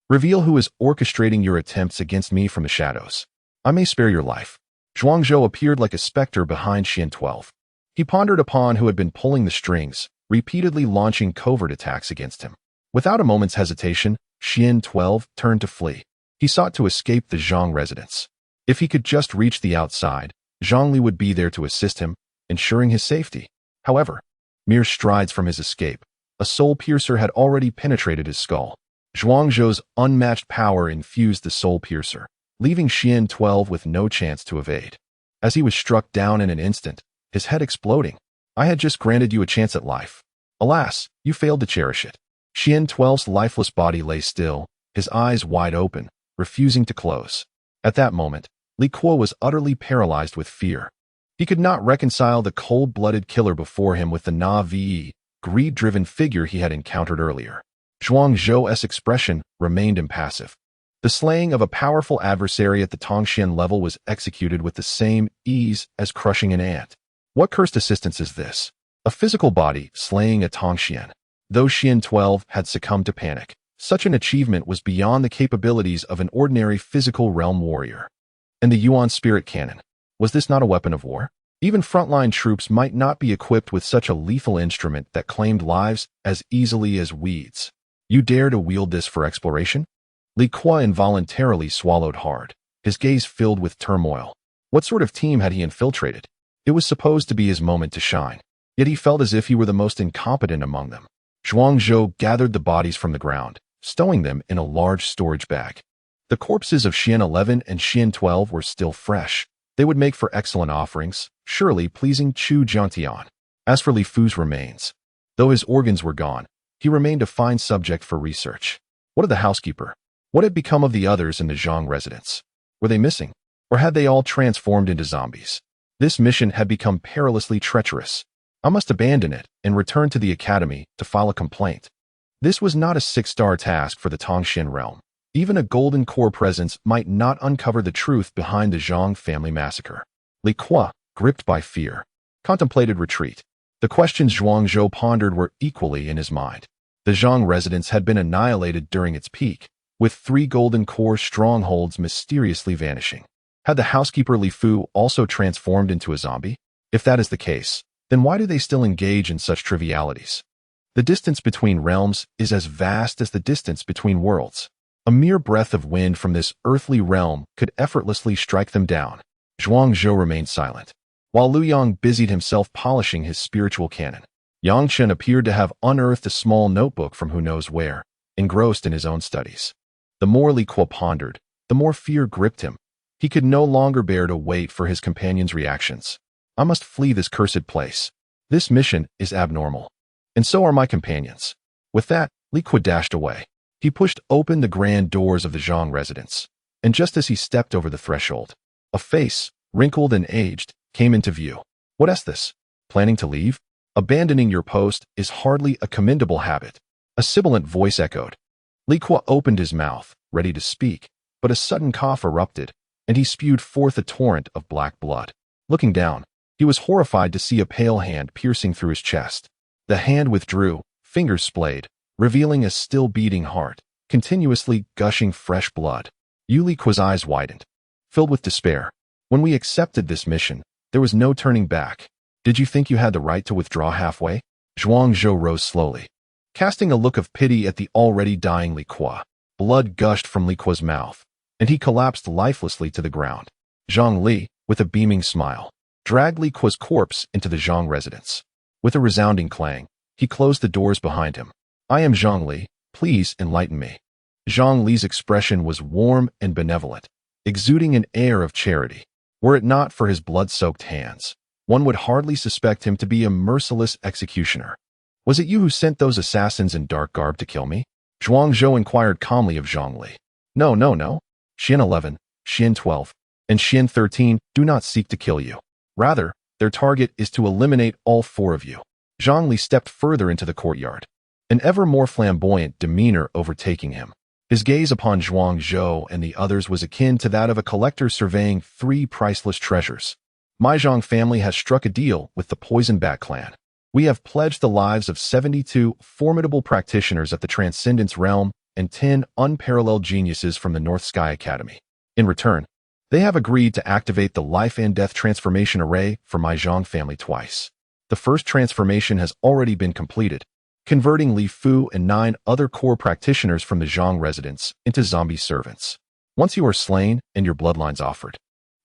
Speaker 1: Reveal who is orchestrating your attempts against me from the shadows. I may spare your life. Zhuangzhou appeared like a specter behind Xian 12. He pondered upon who had been pulling the strings, repeatedly launching covert attacks against him. Without a moment's hesitation, Xian 12 turned to flee. He sought to escape the Zhang residence. If he could just reach the outside, Zhongli would be there to assist him, ensuring his safety. However, mere strides from his escape, a soul piercer had already penetrated his skull. Zhuangzhou's unmatched power infused the soul piercer, leaving Xian 12 with no chance to evade. As he was struck down in an instant, his head exploding. I had just granted you a chance at life. Alas, you failed to cherish it. Xian 12's lifeless body lay still, his eyes wide open, refusing to close. At that moment, Li Kuo was utterly paralyzed with fear. He could not reconcile the cold-blooded killer before him with the naive, greed-driven figure he had encountered earlier. Zhuangzhou's expression remained impassive. The slaying of a powerful adversary at the Tongxian level was executed with the same ease as crushing an ant. What cursed assistance is this? A physical body slaying a Tongxian. Though Xian 12 had succumbed to panic, such an achievement was beyond the capabilities of an ordinary physical realm warrior. And the Yuan spirit cannon, was this not a weapon of war? Even frontline troops might not be equipped with such a lethal instrument that claimed lives as easily as weeds. You dare to wield this for exploration? Li Kuo involuntarily swallowed hard, his gaze filled with turmoil. What sort of team had he infiltrated? It was supposed to be his moment to shine, yet he felt as if he were the most incompetent among them. Zhuangzhou gathered the bodies from the ground, stowing them in a large storage bag. The corpses of Xian 11 and Xian 12 were still fresh. They would make for excellent offerings, surely pleasing Chu Jiantian. As for Li Fu's remains, though his organs were gone, he remained a fine subject for research. What of the housekeeper? What had become of the others in the Zhang residence? Were they missing? Or had they all transformed into zombies? This mission had become perilously treacherous. I must abandon it and return to the academy to file a complaint. This was not a 6-star task for the Tongxin realm. Even a golden core presence might not uncover the truth behind the Zhang family massacre. Li Kuo, gripped by fear, contemplated retreat. The questions Zhuangzhou pondered were equally in his mind. The Zhang residence had been annihilated during its peak, with 3 golden core strongholds mysteriously vanishing. Had the housekeeper Li Fu also transformed into a zombie? If that is the case, then why do they still engage in such trivialities? The distance between realms is as vast as the distance between worlds. A mere breath of wind from this earthly realm could effortlessly strike them down. Zhuangzhou remained silent, while Lu Yang busied himself polishing his spiritual cannon. Yang Chen appeared to have unearthed a small notebook from who knows where, engrossed in his own studies. The more Li Kuo pondered, the more fear gripped him. He could no longer bear to wait for his companion's reactions. I must flee this cursed place. This mission is abnormal. And so are my companions. With that, Li Kuo dashed away. He pushed open the grand doors of the Zhang residence, and just as he stepped over the threshold, a face, wrinkled and aged, came into view. What is this? Planning to leave? Abandoning your post is hardly a commendable habit. A sibilant voice echoed. Li Kuo opened his mouth, ready to speak, but a sudden cough erupted, and he spewed forth a torrent of black blood. Looking down, he was horrified to see a pale hand piercing through his chest. The hand withdrew, fingers splayed, revealing a still-beating heart, continuously gushing fresh blood. Li Kuo's eyes widened, filled with despair. When we accepted this mission, there was no turning back. Did you think you had the right to withdraw halfway? Zhuangzhou rose slowly, casting a look of pity at the already dying Li Kuo. Blood gushed from Li Kuo's mouth, and he collapsed lifelessly to the ground. Zhang Li, with a beaming smile, dragged Li Kuo's corpse into the Zhang residence. With a resounding clang, he closed the doors behind him. I am Zhang Li, please enlighten me. Zhang Li's expression was warm and benevolent, exuding an air of charity. Were it not for his blood-soaked hands, one would hardly suspect him to be a merciless executioner. Was it you who sent those assassins in dark garb to kill me? Zhuangzhou inquired calmly of Zhang Li. No. Xian 11, Xian 12, and Xian 13 do not seek to kill you. Rather, their target is to eliminate all 4 of you. Zhang Li stepped further into the courtyard, an ever more flamboyant demeanor overtaking him. His gaze upon Zhuangzhou and the others was akin to that of a collector surveying 3 priceless treasures. My Zhang family has struck a deal with the Poison Bat clan. We have pledged the lives of 72 formidable practitioners at the Transcendence Realm and 10 unparalleled geniuses from the North Sky Academy. In return, they have agreed to activate the Life and Death Transformation Array for my Zhang family twice. The first transformation has already been completed, converting Li Fu and 9 other core practitioners from the Zhang residence into zombie servants. Once you are slain and your bloodlines offered,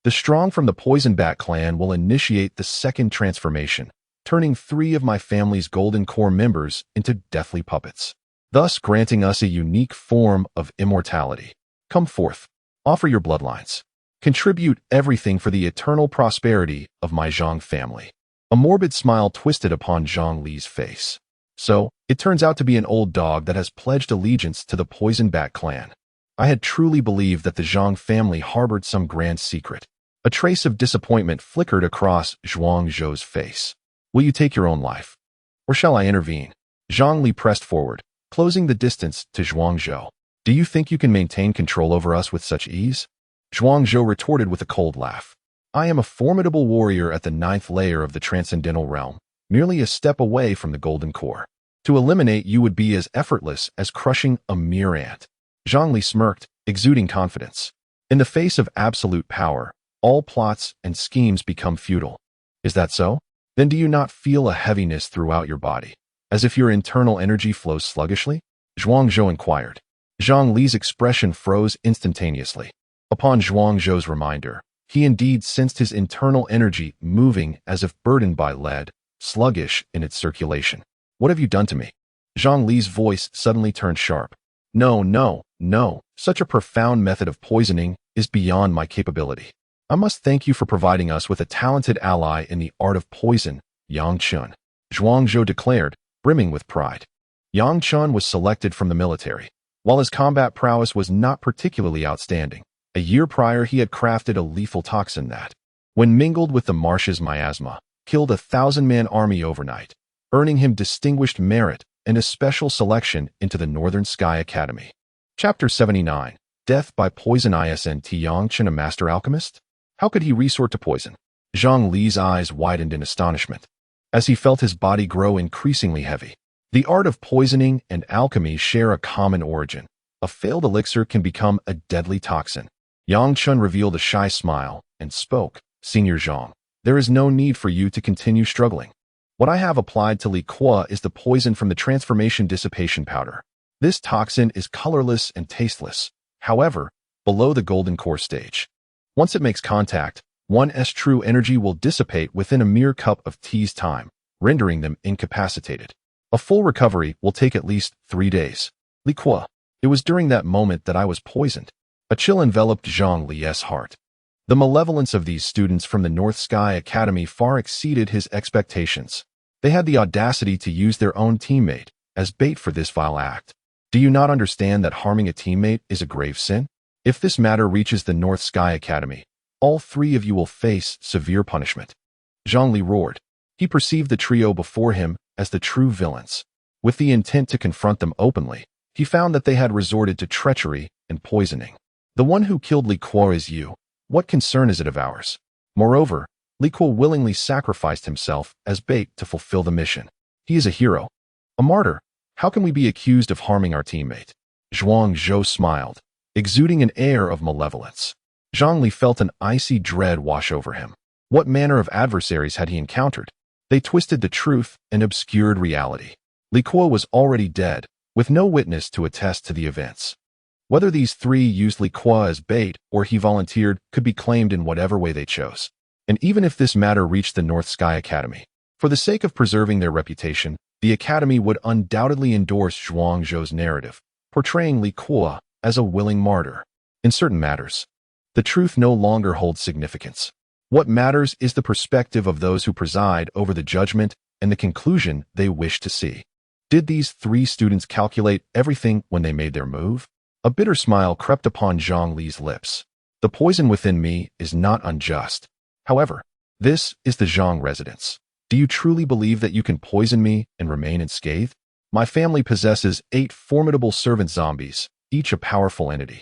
Speaker 1: the strong from the Poison Bat clan will initiate the second transformation, turning 3 of my family's golden core members into deathly puppets, thus granting us a unique form of immortality. Come forth, offer your bloodlines. Contribute everything for the eternal prosperity of my Zhang family. A morbid smile twisted upon Zhang Li's face. So, it turns out to be an old dog that has pledged allegiance to the Poison Bat clan. I had truly believed that the Zhang family harbored some grand secret. A trace of disappointment flickered across Zhuangzhou's face. Will you take your own life? Or shall I intervene? Zhang Li pressed forward, closing the distance to Zhuangzhou. Do you think you can maintain control over us with such ease? Zhuangzhou retorted with a cold laugh. I am a formidable warrior at the 9th layer of the Transcendental Realm, merely a step away from the Golden Core. To eliminate you would be as effortless as crushing a mere ant. Zhang Li smirked, exuding confidence. In the face of absolute power, all plots and schemes become futile. Is that so? Then do you not feel a heaviness throughout your body, as if your internal energy flows sluggishly? Zhuangzhou inquired. Zhang Li's expression froze instantaneously. Upon Zhuangzhou's reminder, he indeed sensed his internal energy moving as if burdened by lead, sluggish in its circulation. What have you done to me? Zhang Li's voice suddenly turned sharp. No, no, no. Such a profound method of poisoning is beyond my capability. I must thank you for providing us with a talented ally in the art of poison, Yang Chun. Zhuangzhou declared, brimming with pride. Yang Chun was selected from the military. While his combat prowess was not particularly outstanding, a year prior he had crafted a lethal toxin that, when mingled with the marsh's miasma, killed a 1,000-man army overnight, earning him distinguished merit and a special selection into the Northern Sky Academy. Chapter 79. Death by Poison. Isn't Yang Chun a master alchemist? How could he resort to poison? Zhang Li's eyes widened in astonishment, as he felt his body grow increasingly heavy. The art of poisoning and alchemy share a common origin. A failed elixir can become a deadly toxin. Yang Chun revealed a shy smile and spoke. Senior Zhang, there is no need for you to continue struggling. What I have applied to Li Kuo is the poison from the transformation dissipation powder. This toxin is colorless and tasteless, however, below the golden core stage. Once it makes contact, one's true energy will dissipate within a mere cup of tea's time, rendering them incapacitated. A full recovery will take at least 3 days. Li Kuo, it was during that moment that I was poisoned. A chill enveloped Zhang Li's heart. The malevolence of these students from the North Sky Academy far exceeded his expectations. They had the audacity to use their own teammate as bait for this vile act. Do you not understand that harming a teammate is a grave sin? If this matter reaches the North Sky Academy, all 3 of you will face severe punishment. Zhang Li roared. He perceived the trio before him as the true villains. With the intent to confront them openly, he found that they had resorted to treachery and poisoning. The one who killed Li Kuo is you. What concern is it of ours? Moreover, Li Kuo willingly sacrificed himself as bait to fulfill the mission. He is a hero. A martyr. How can we be accused of harming our teammate? Zhuangzhou smiled, exuding an air of malevolence. Zhang Li felt an icy dread wash over him. What manner of adversaries had he encountered? They twisted the truth and obscured reality. Li Kuo was already dead, with no witness to attest to the events. Whether these 3 used Li Kuo as bait or he volunteered could be claimed in whatever way they chose. And even if this matter reached the North Sky Academy, for the sake of preserving their reputation, the Academy would undoubtedly endorse Zhuangzhou's narrative, portraying Li Kuo as a willing martyr. In certain matters, the truth no longer holds significance. What matters is the perspective of those who preside over the judgment and the conclusion they wish to see. Did these 3 students calculate everything when they made their move? A bitter smile crept upon Zhang Li's lips. The poison within me is not unjust. However, this is the Zhang residence. Do you truly believe that you can poison me and remain unscathed? My family possesses 8 formidable servant zombies, each a powerful entity.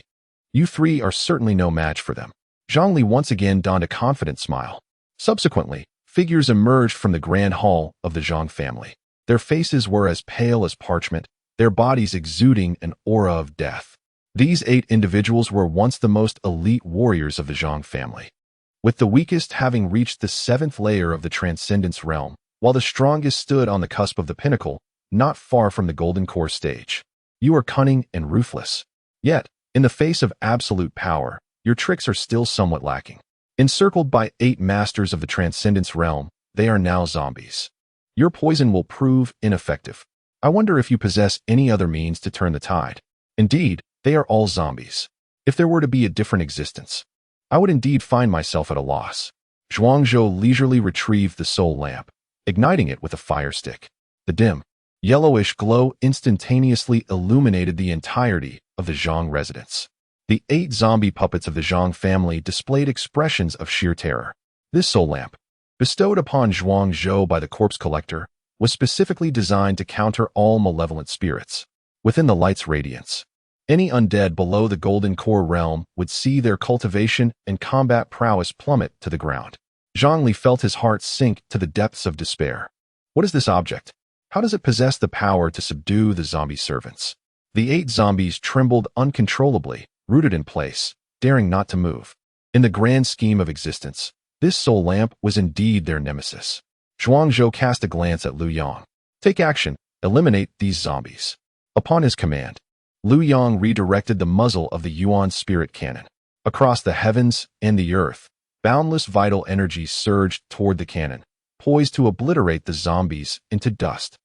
Speaker 1: You 3 are certainly no match for them. Zhang Li once again donned a confident smile. Subsequently, figures emerged from the grand hall of the Zhang family. Their faces were as pale as parchment, their bodies exuding an aura of death. These 8 individuals were once the most elite warriors of the Zhang family, with the weakest having reached the 7th layer of the Transcendence realm, while the strongest stood on the cusp of the pinnacle, not far from the Golden Core stage. You are cunning and ruthless. Yet, in the face of absolute power, your tricks are still somewhat lacking. Encircled by 8 masters of the Transcendence realm, they are now zombies. Your poison will prove ineffective. I wonder if you possess any other means to turn the tide. Indeed, they are all zombies. If there were to be a different existence, I would indeed find myself at a loss. Zhuangzhou leisurely retrieved the soul lamp, igniting it with a fire stick. The dim, yellowish glow instantaneously illuminated the entirety of the Zhang residence. The 8 zombie puppets of the Zhang family displayed expressions of sheer terror. This soul lamp, bestowed upon Zhuangzhou by the corpse collector, was specifically designed to counter all malevolent spirits. Within the light's radiance, any undead below the Golden Core realm would see their cultivation and combat prowess plummet to the ground. Zhang Li felt his heart sink to the depths of despair. What is this object? How does it possess the power to subdue the zombie servants? The 8 zombies trembled uncontrollably, rooted in place, daring not to move. In the grand scheme of existence, this soul lamp was indeed their nemesis. Zhuangzhou cast a glance at Liu Yang. Take action, eliminate these zombies. Upon his command, Liu Yang redirected the muzzle of the Yuan spirit cannon. Across the heavens and the earth, boundless vital energy surged toward the cannon, poised to obliterate the zombies into dust.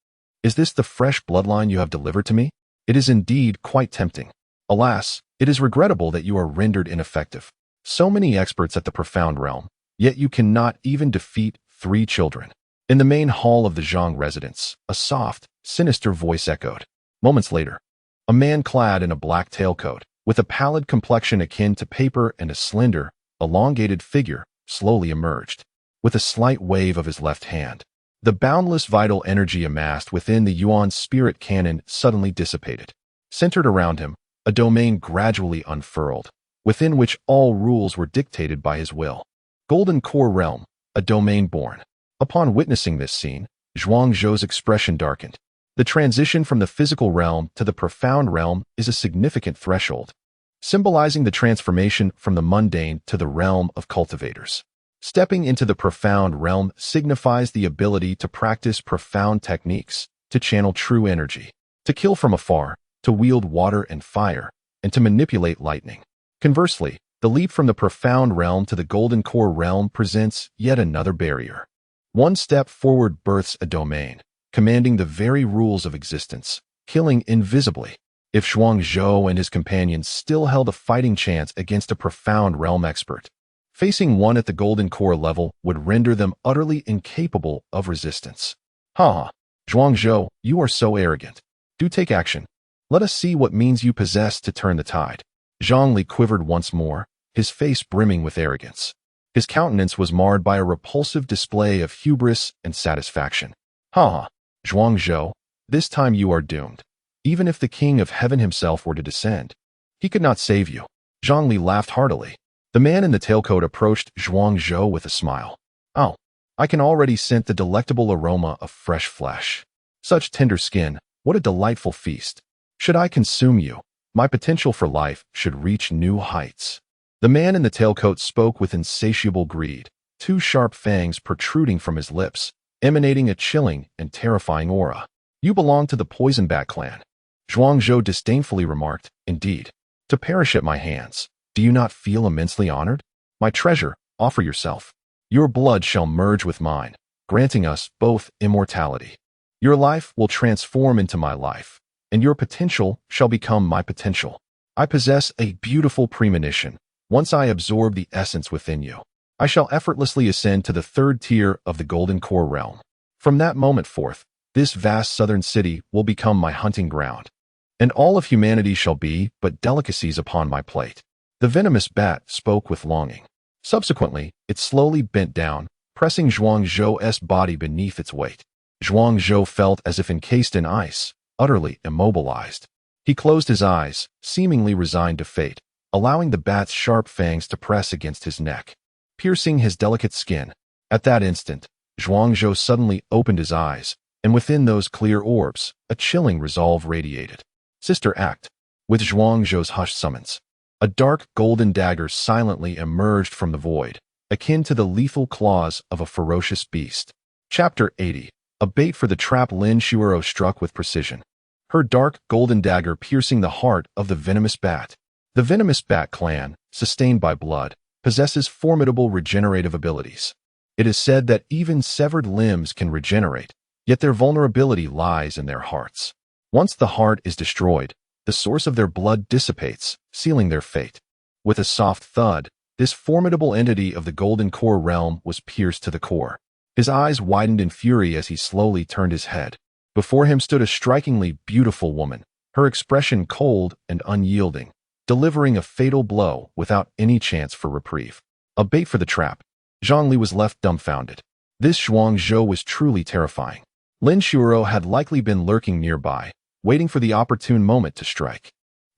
Speaker 1: Is this the fresh bloodline you have delivered to me? It is indeed quite tempting. Alas, it is regrettable that you are rendered ineffective. So many experts at the profound realm, yet you cannot even defeat 3 children. In the main hall of the Zhang residence, a soft, sinister voice echoed. Moments later, a man clad in a black tailcoat, with a pallid complexion akin to paper and a slender, elongated figure, slowly emerged. With a slight wave of his left hand, the boundless vital energy amassed within the Yuan's spirit cannon suddenly dissipated. Centered around him, a domain gradually unfurled, within which all rules were dictated by his will. Golden Core Realm, a domain born. Upon witnessing this scene, Zhuangzhou's expression darkened. The transition from the physical realm to the profound realm is a significant threshold, symbolizing the transformation from the mundane to the realm of cultivators. Stepping into the profound realm signifies the ability to practice profound techniques, to channel true energy, to kill from afar, to wield water and fire, and to manipulate lightning. Conversely, the leap from the profound realm to the golden core realm presents yet another barrier. One step forward births a domain, commanding the very rules of existence, killing invisibly. If Zhuangzhou and his companions still held a fighting chance against a profound realm expert, facing one at the golden core level would render them utterly incapable of resistance. Ha! Zhuangzhou, you are so arrogant. Do take action. Let us see what means you possess to turn the tide. Zhongli quivered once more, his face brimming with arrogance. His countenance was marred by a repulsive display of hubris and satisfaction. Ha! Zhuangzhou, this time you are doomed. Even if the king of heaven himself were to descend, he could not save you. Zhongli laughed heartily. The man in the tailcoat approached Zhuangzhou with a smile. Oh, I can already scent the delectable aroma of fresh flesh. Such tender skin, what a delightful feast. Should I consume you, my potential for life should reach new heights. The man in the tailcoat spoke with insatiable greed, 2 sharp fangs protruding from his lips, emanating a chilling and terrifying aura. You belong to the Poison Bat clan. Zhuangzhou disdainfully remarked, indeed, to perish at my hands. Do you not feel immensely honored? My treasure, offer yourself. Your blood shall merge with mine, granting us both immortality. Your life will transform into my life, and your potential shall become my potential. I possess a beautiful premonition. Once I absorb the essence within you, I shall effortlessly ascend to the 3rd tier of the Golden Core Realm. From that moment forth, this vast southern city will become my hunting ground, and all of humanity shall be but delicacies upon my plate. The venomous bat spoke with longing. Subsequently, it slowly bent down, pressing Zhuangzhou's body beneath its weight. Zhuangzhou felt as if encased in ice, utterly immobilized. He closed his eyes, seemingly resigned to fate, allowing the bat's sharp fangs to press against his neck, piercing his delicate skin. At that instant, Zhuangzhou suddenly opened his eyes, and within those clear orbs, a chilling resolve radiated. Sister Act. With Zhuangzhou's hushed summons, a dark golden dagger silently emerged from the void, akin to the lethal claws of a ferocious beast. Chapter 80. A bait for the trap. Lin Shuero struck with precision, her dark golden dagger piercing the heart of the venomous bat. The venomous bat clan, sustained by blood, possesses formidable regenerative abilities. It is said that even severed limbs can regenerate, yet their vulnerability lies in their hearts. Once the heart is destroyed, the source of their blood dissipates, sealing their fate. With a soft thud, this formidable entity of the Golden Core Realm was pierced to the core. His eyes widened in fury as he slowly turned his head. Before him stood a strikingly beautiful woman, her expression cold and unyielding, delivering a fatal blow without any chance for reprieve. A bait for the trap. Zhongli was left dumbfounded. This Zhuangzhou was truly terrifying. Lin Shuero had likely been lurking nearby, waiting for the opportune moment to strike.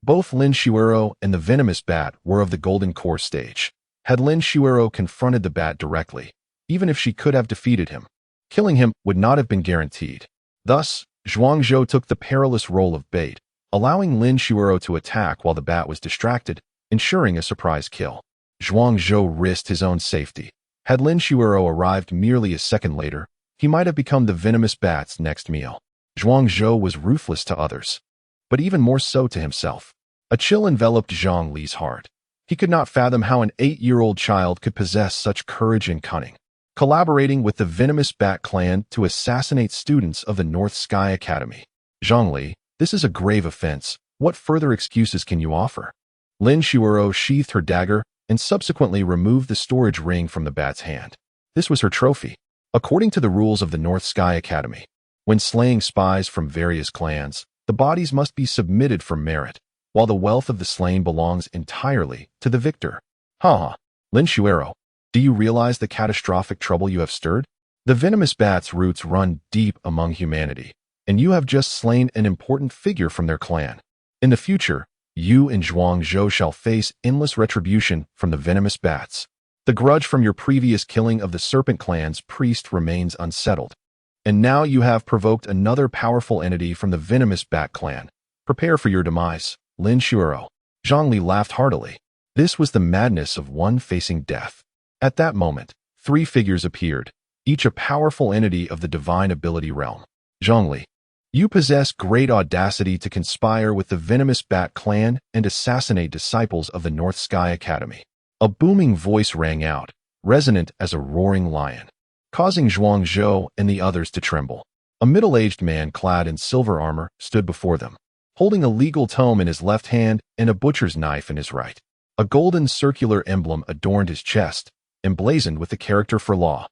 Speaker 1: Both Lin Shuero and the venomous bat were of the Golden Core stage. Had Lin Shuero confronted the bat directly, even if she could have defeated him, killing him would not have been guaranteed. Thus, Zhuangzhou took the perilous role of bait, allowing Lin Shuero to attack while the bat was distracted, ensuring a surprise kill. Zhuangzhou risked his own safety. Had Lin Shuero arrived merely a second later, he might have become the venomous bat's next meal. Zhuangzhou was ruthless to others, but even more so to himself. A chill enveloped Zhang Li's heart. He could not fathom how an 8-year-old child could possess such courage and cunning. collaborating with the venomous Bat clan to assassinate students of the North Sky Academy. Zhongli, this is a grave offense. What further excuses can you offer? Lin Shuoro sheathed her dagger and subsequently removed the storage ring from the Bat's hand. This was her trophy. According to the rules of the North Sky Academy, when slaying spies from various clans, the bodies must be submitted for merit, while the wealth of the slain belongs entirely to the victor. Lin Shuoro, do you realize the catastrophic trouble you have stirred? The venomous Bat's roots run deep among humanity, and you have just slain an important figure from their clan. In the future, you and Zhuangzhou shall face endless retribution from the venomous Bats. The grudge from your previous killing of the Serpent Clan's priest remains unsettled. And now you have provoked another powerful entity from the venomous Bat clan. Prepare for your demise, Lin Shuoro. Zhongli laughed heartily. This was the madness of one facing death. At that moment, 3 figures appeared, each a powerful entity of the divine ability realm. Zhongli, you possess great audacity to conspire with the venomous Bat clan and assassinate disciples of the North Sky Academy. A booming voice rang out, resonant as a roaring lion, causing Zhuangzhou and the others to tremble. A middle-aged man clad in silver armor stood before them, holding a legal tome in his left hand and a butcher's knife in his right. A golden circular emblem adorned his chest, emblazoned with the character for law.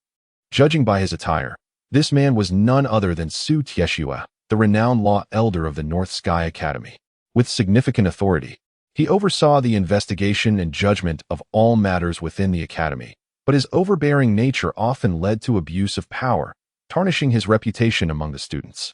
Speaker 1: Judging by his attire, this man was none other than Su Tieshua, the renowned law elder of the North Sky Academy. With significant authority, he oversaw the investigation and judgment of all matters within the academy, but his overbearing nature often led to abuse of power, tarnishing his reputation among the students.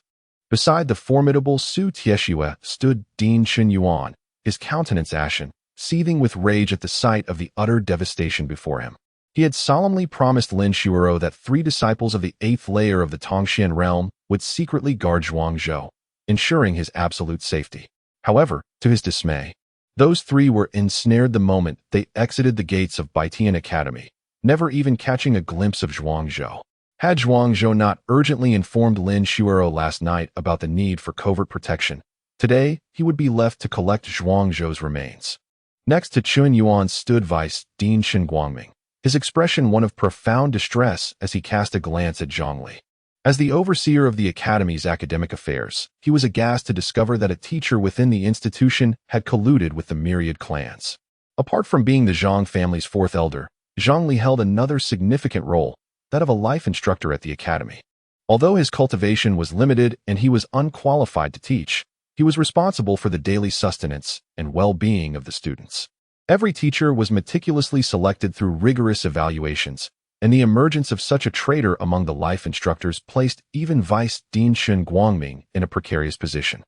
Speaker 1: Beside the formidable Su Tieshua stood Dean Qinyuan, his countenance ashen, seething with rage at the sight of the utter devastation before him. He had solemnly promised Lin Shuoro that 3 disciples of the 8th layer of the Tongxian realm would secretly guard Zhuangzhou, ensuring his absolute safety. However, to his dismay, those 3 were ensnared the moment they exited the gates of Baitian Academy, never even catching a glimpse of Zhuangzhou. Had Zhuangzhou not urgently informed Lin Shuoro last night about the need for covert protection, today he would be left to collect Zhuangzhou's remains. Next to Chun Yuan stood Vice Dean Shen Guangming, his expression one of profound distress as he cast a glance at Zhongli. As the overseer of the Academy's academic affairs, he was aghast to discover that a teacher within the institution had colluded with the myriad clans. Apart from being the Zhang family's 4th elder, Zhongli held another significant role, that of a life instructor at the academy. Although his cultivation was limited and he was unqualified to teach, he was responsible for the daily sustenance and well-being of the students. Every teacher was meticulously selected through rigorous evaluations, and the emergence of such a traitor among the life instructors placed even Vice Dean Shen Guangming in a precarious position.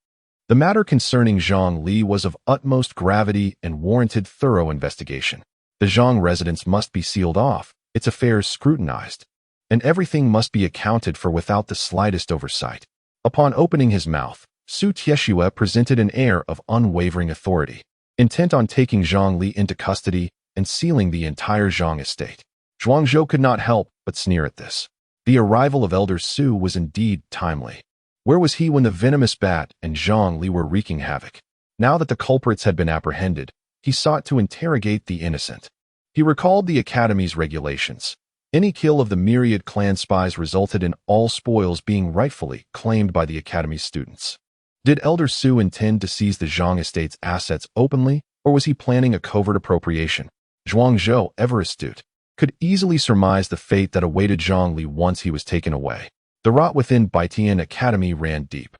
Speaker 1: The matter concerning Zhang Li was of utmost gravity and warranted thorough investigation. The Zhang residence must be sealed off, its affairs scrutinized, and everything must be accounted for without the slightest oversight. Upon opening his mouth, Su Tieshua presented an air of unwavering authority, intent on taking Zhang Li into custody and sealing the entire Zhang estate. Zhuangzhou could not help but sneer at this. The arrival of Elder Su was indeed timely. Where was he when the venomous Bat and Zhang Li were wreaking havoc? Now that the culprits had been apprehended, he sought to interrogate the innocent. He recalled the Academy's regulations. Any kill of the myriad clan spies resulted in all spoils being rightfully claimed by the Academy's students. Did Elder Su intend to seize the Zhang estate's assets openly, or was he planning a covert appropriation? Zhuangzhou, ever astute, could easily surmise the fate that awaited Zhang Li once he was taken away. The rot within Baitian Academy ran deep.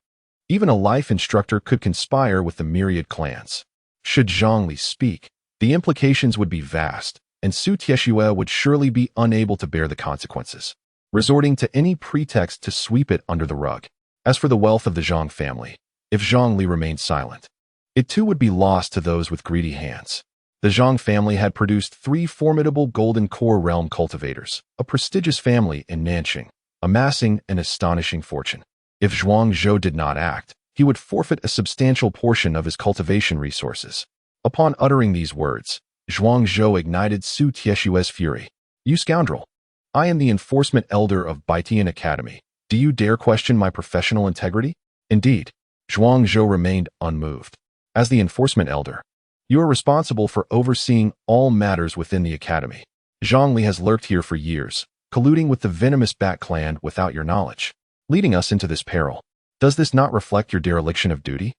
Speaker 1: Even a life instructor could conspire with the myriad clans. Should Zhang Li speak, the implications would be vast, and Su Tieshua would surely be unable to bear the consequences, resorting to any pretext to sweep it under the rug. As for the wealth of the Zhang family, if Zhang Li remained silent, it too would be lost to those with greedy hands. The Zhang family had produced 3 formidable Golden Core Realm cultivators, a prestigious family in Nanxing, amassing an astonishing fortune. If Zhuangzhou did not act, he would forfeit a substantial portion of his cultivation resources. Upon uttering these words, Zhuangzhou ignited Su Tieshua's fury. You scoundrel! I am the enforcement elder of Baitian Academy. Do you dare question my professional integrity? Indeed, Zhuangzhou remained unmoved. As the enforcement elder, you are responsible for overseeing all matters within the academy. Zhang Li has lurked here for years, colluding with the venomous Bat clan without your knowledge, leading us into this peril. Does this not reflect your dereliction of duty?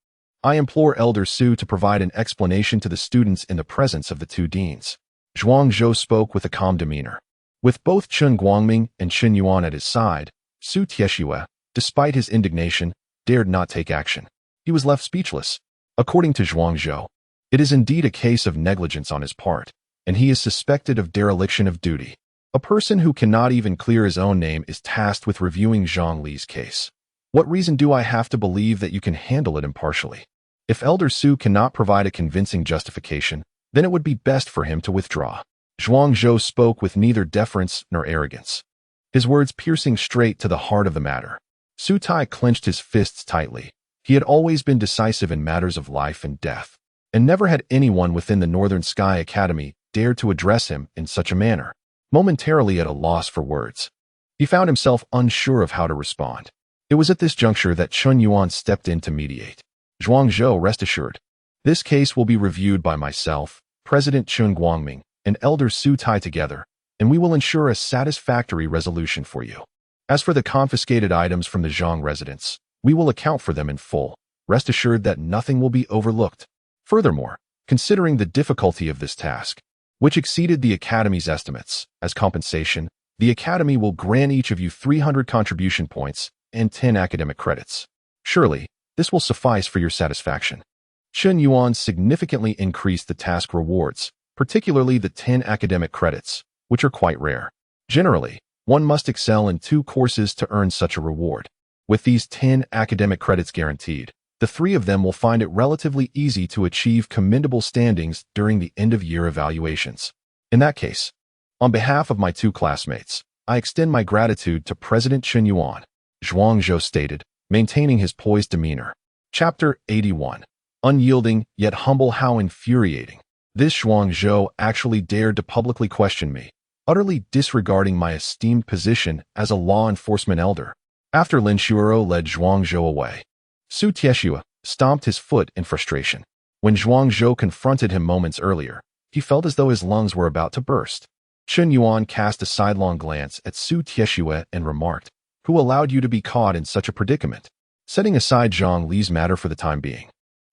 Speaker 1: I implore Elder Su to provide an explanation to the students in the presence of the two deans. Zhuang Zhou spoke with a calm demeanor. With both Chen Guangming and Chen Yuan at his side, Su Tieshue, despite his indignation, dared not take action. He was left speechless. According to Zhuang Zhou, it is indeed a case of negligence on his part, and he is suspected of dereliction of duty. A person who cannot even clear his own name is tasked with reviewing Zhang Li's case. What reason do I have to believe that you can handle it impartially? If Elder Su cannot provide a convincing justification, then it would be best for him to withdraw. Zhuang Zhou spoke with neither deference nor arrogance, his words piercing straight to the heart of the matter. Su Tai clenched his fists tightly. He had always been decisive in matters of life and death, and never had anyone within the Northern Sky Academy dared to address him in such a manner. Momentarily at a loss for words, he found himself unsure of how to respond. It was at this juncture that Chen Yuan stepped in to mediate. Zhuang Zhou, rest assured, this case will be reviewed by myself, President Chen Guangming, and Elder Su Tai together, and we will ensure a satisfactory resolution for you. As for the confiscated items from the Zhang residence, we will account for them in full. Rest assured that nothing will be overlooked. Furthermore, considering the difficulty of this task, which exceeded the Academy's estimates, as compensation, the Academy will grant each of you 300 contribution points and 10 academic credits. Surely, this will suffice for your satisfaction. Chen Yuan significantly increased the task rewards, particularly the 10 academic credits, which are quite rare. Generally, one must excel in 2 courses to earn such a reward. With these 10 academic credits guaranteed, the 3 of them will find it relatively easy to achieve commendable standings during the end-of-year evaluations. In that case, on behalf of my 2 classmates, I extend my gratitude to President Chen Yuan, Zhuang Zhou stated, maintaining his poised demeanor. Chapter 81. Unyielding, yet humble. How infuriating. This Zhuang Zhou actually dared to publicly question me, utterly disregarding my esteemed position as a law enforcement elder. After Lin Shuoro led Zhuang Zhou away, Su Tieshue stomped his foot in frustration. When Zhuang Zhou confronted him moments earlier, he felt as though his lungs were about to burst. Chen Yuan cast a sidelong glance at Su Tieshue and remarked, "Who allowed you to be caught in such a predicament?" Setting aside Zhang Li's matter for the time being,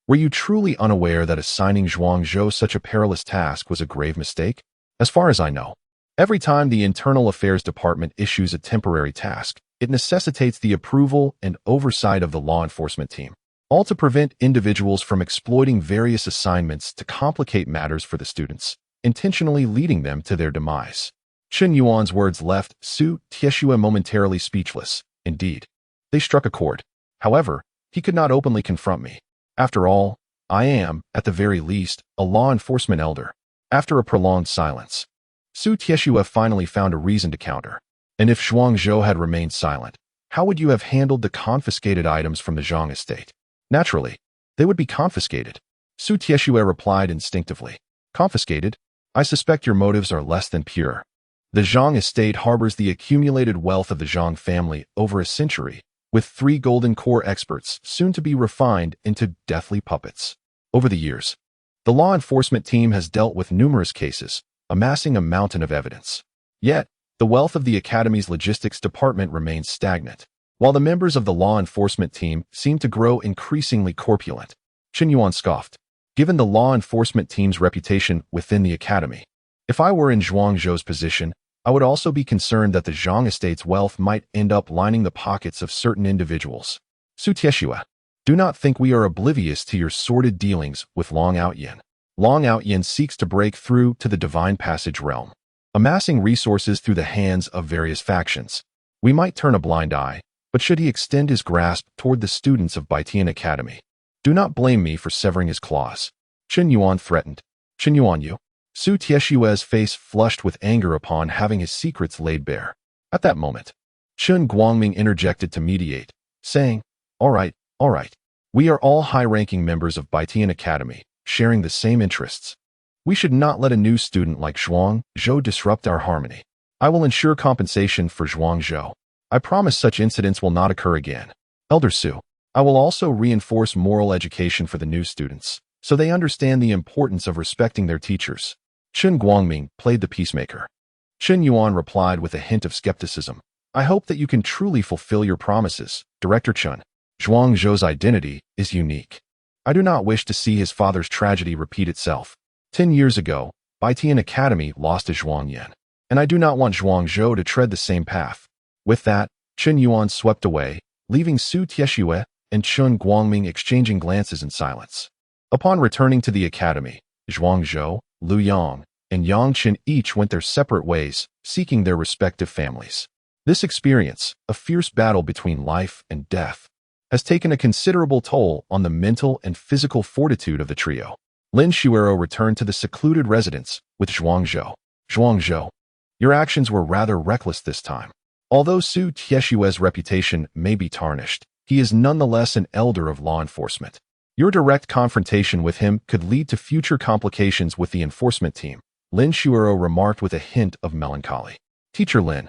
Speaker 1: were you truly unaware that assigning Zhuang Zhou such a perilous task was a grave mistake? As far as I know, every time the Internal Affairs Department issues a temporary task, it necessitates the approval and oversight of the law enforcement team, all to prevent individuals from exploiting various assignments to complicate matters for the students, intentionally leading them to their demise. Chen Yuan's words left Su Tieshue momentarily speechless. Indeed, they struck a chord. However, he could not openly confront me. After all, I am, at the very least, a law enforcement elder. After a prolonged silence, Su Tieshue finally found a reason to counter. And if Zhuang Zhou had remained silent, how would you have handled the confiscated items from the Zhang estate? Naturally, they would be confiscated. Su Tieshue replied instinctively. Confiscated? I suspect your motives are less than pure. The Zhang estate harbors the accumulated wealth of the Zhang family over a century, with 3 golden core experts soon to be refined into deathly puppets. Over the years, the law enforcement team has dealt with numerous cases, amassing a mountain of evidence. Yet, the wealth of the Academy's logistics department remains stagnant, while the members of the law enforcement team seem to grow increasingly corpulent. Chen Yuan scoffed. Given the law enforcement team's reputation within the Academy, if I were in Zhuang Zhou's position, I would also be concerned that the Zhang estate's wealth might end up lining the pockets of certain individuals. Su Tieshue, do not think we are oblivious to your sordid dealings with Long Outyin. Long Outyin seeks to break through to the Divine Passage realm, amassing resources through the hands of various factions. We might turn a blind eye, but should he extend his grasp toward the students of Baitian Academy, do not blame me for severing his claws. Chen Yuan threatened. Chen Yuan, you. Su Tieshue's face flushed with anger upon having his secrets laid bare. At that moment, Chen Guangming interjected to mediate, saying, all right. We are all high-ranking members of Baitian Academy, sharing the same interests. We should not let a new student like Zhuang Zhou disrupt our harmony. I will ensure compensation for Zhuang Zhou. I promise such incidents will not occur again. Elder Su, I will also reinforce moral education for the new students, so they understand the importance of respecting their teachers. Chen Guangming played the peacemaker. Chen Yuan replied with a hint of skepticism. I hope that you can truly fulfill your promises, Director Chen. Zhuang Zhou's identity is unique. I do not wish to see his father's tragedy repeat itself. 10 years ago, Baitian Academy lost to Zhuang Yan, and I do not want Zhuang Zhou to tread the same path. With that, Chen Yuan swept away, leaving Su Tieshue and Chun Guangming exchanging glances in silence. Upon returning to the academy, Zhuang Zhou, Lu Yang, and Yang Chen each went their separate ways, seeking their respective families. This experience, a fierce battle between life and death, has taken a considerable toll on the mental and physical fortitude of the trio. Lin Shuero returned to the secluded residence with Zhuang Zhou. Zhuang Zhou, your actions were rather reckless this time. Although Su Tieshue's reputation may be tarnished, he is nonetheless an elder of law enforcement. Your direct confrontation with him could lead to future complications with the enforcement team, Lin Shuero remarked with a hint of melancholy. Teacher Lin,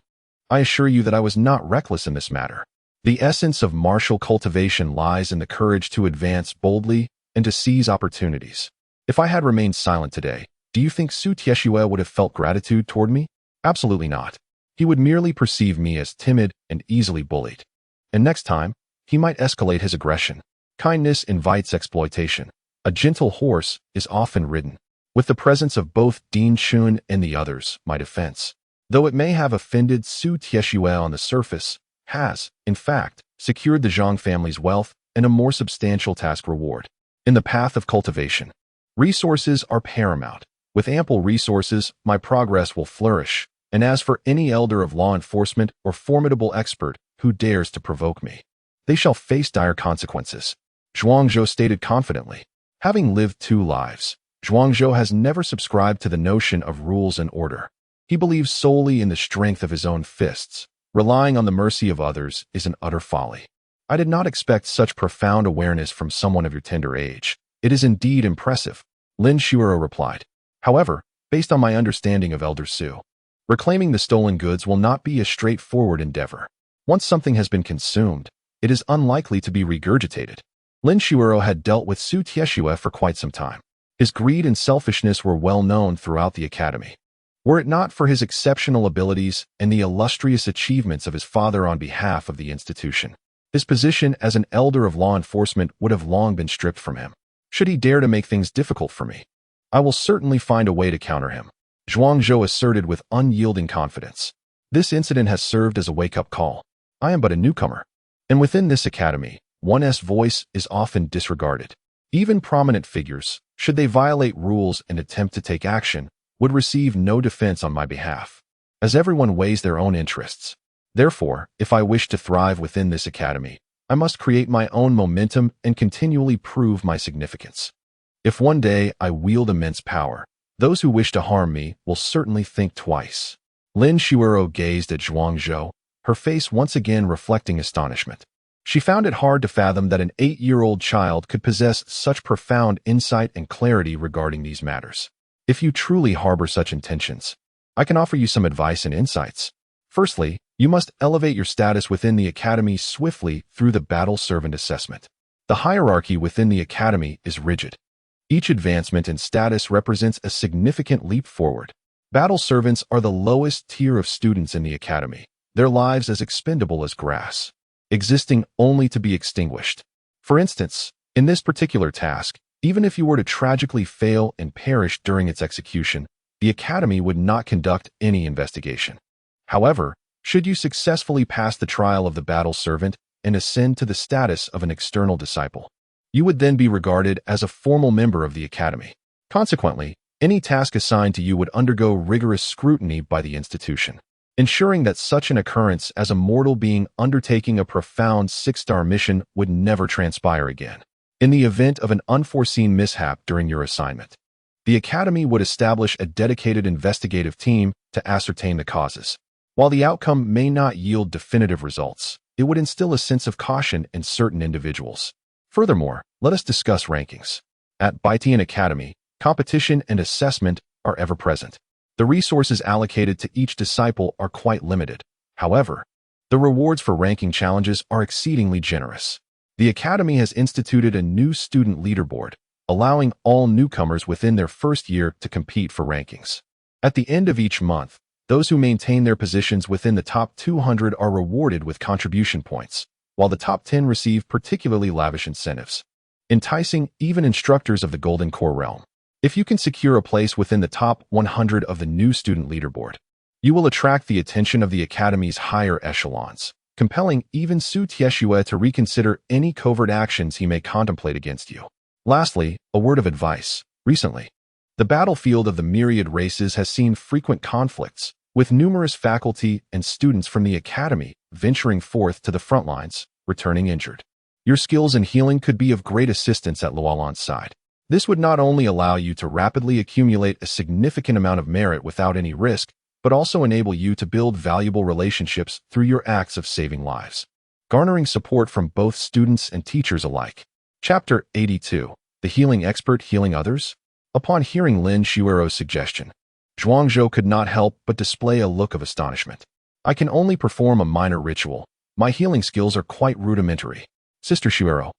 Speaker 1: I assure you that I was not reckless in this matter. The essence of martial cultivation lies in the courage to advance boldly and to seize opportunities. If I had remained silent today, do you think Su Tieshue would have felt gratitude toward me? Absolutely not. He would merely perceive me as timid and easily bullied. And next time, he might escalate his aggression. Kindness invites exploitation. A gentle horse is often ridden. With the presence of both Dean Chun and the others, my defense, though it may have offended Su Tieshue on the surface, has, in fact, secured the Zhang family's wealth and a more substantial task reward. In the path of cultivation, resources are paramount. With ample resources, my progress will flourish. And as for any elder of law enforcement or formidable expert who dares to provoke me, they shall face dire consequences. Zhuang Zhou stated confidently. Having lived 2 lives, Zhuang Zhou has never subscribed to the notion of rules and order. He believes solely in the strength of his own fists. Relying on the mercy of others is an utter folly. I did not expect such profound awareness from someone of your tender age. It is indeed impressive, Lin Shuero replied. However, based on my understanding of Elder Su, reclaiming the stolen goods will not be a straightforward endeavor. Once something has been consumed, it is unlikely to be regurgitated. Lin Shuero had dealt with Su Tieshue for quite some time. His greed and selfishness were well known throughout the academy. Were it not for his exceptional abilities and the illustrious achievements of his father on behalf of the institution, his position as an elder of law enforcement would have long been stripped from him. Should he dare to make things difficult for me, I will certainly find a way to counter him, Zhuang Zhou asserted with unyielding confidence. This incident has served as a wake-up call. I am but a newcomer, and within this academy, one's voice is often disregarded. Even prominent figures, should they violate rules and attempt to take action, would receive no defense on my behalf, as everyone weighs their own interests. Therefore, if I wish to thrive within this academy, I must create my own momentum and continually prove my significance. If one day I wield immense power, those who wish to harm me will certainly think twice. Lin Shuero gazed at Zhuang Zhou, her face once again reflecting astonishment. She found it hard to fathom that an 8-year-old child could possess such profound insight and clarity regarding these matters. If you truly harbor such intentions, I can offer you some advice and insights. Firstly, you must elevate your status within the academy swiftly through the battle servant assessment. The hierarchy within the academy is rigid. Each advancement in status represents a significant leap forward. Battle servants are the lowest tier of students in the academy, their lives as expendable as grass, existing only to be extinguished. For instance, in this particular task, even if you were to tragically fail and perish during its execution, the academy would not conduct any investigation. However, should you successfully pass the trial of the battle servant and ascend to the status of an external disciple, you would then be regarded as a formal member of the academy. Consequently, any task assigned to you would undergo rigorous scrutiny by the institution, ensuring that such an occurrence as a mortal being undertaking a profound 6-star mission would never transpire again. In the event of an unforeseen mishap during your assignment, the academy would establish a dedicated investigative team to ascertain the causes. While the outcome may not yield definitive results, it would instill a sense of caution in certain individuals. Furthermore, let us discuss rankings. At Baitian Academy, competition and assessment are ever present. The resources allocated to each disciple are quite limited. However, the rewards for ranking challenges are exceedingly generous. The Academy has instituted a new student leaderboard, allowing all newcomers within their first year to compete for rankings. At the end of each month, Those who maintain their positions within the top 200 are rewarded with contribution points, while the top 10 receive particularly lavish incentives, enticing even instructors of the Golden Core realm. If you can secure a place within the top 100 of the new student leaderboard, you will attract the attention of the Academy's higher echelons, compelling even Su Tieshue to reconsider any covert actions he may contemplate against you. Lastly, a word of advice. Recently, the battlefield of the myriad races has seen frequent conflicts, with numerous faculty and students from the Academy venturing forth to the front lines, returning injured. Your skills in healing could be of great assistance at Luolan's side. This would not only allow you to rapidly accumulate a significant amount of merit without any risk, but also enable you to build valuable relationships through your acts of saving lives, garnering support from both students and teachers alike. Chapter 82. The Healing Expert Healing Others? Upon hearing Lin Shuero's suggestion, Zhuangzhou could not help but display a look of astonishment. I can only perform a minor ritual. My healing skills are quite rudimentary. Sister Shuero,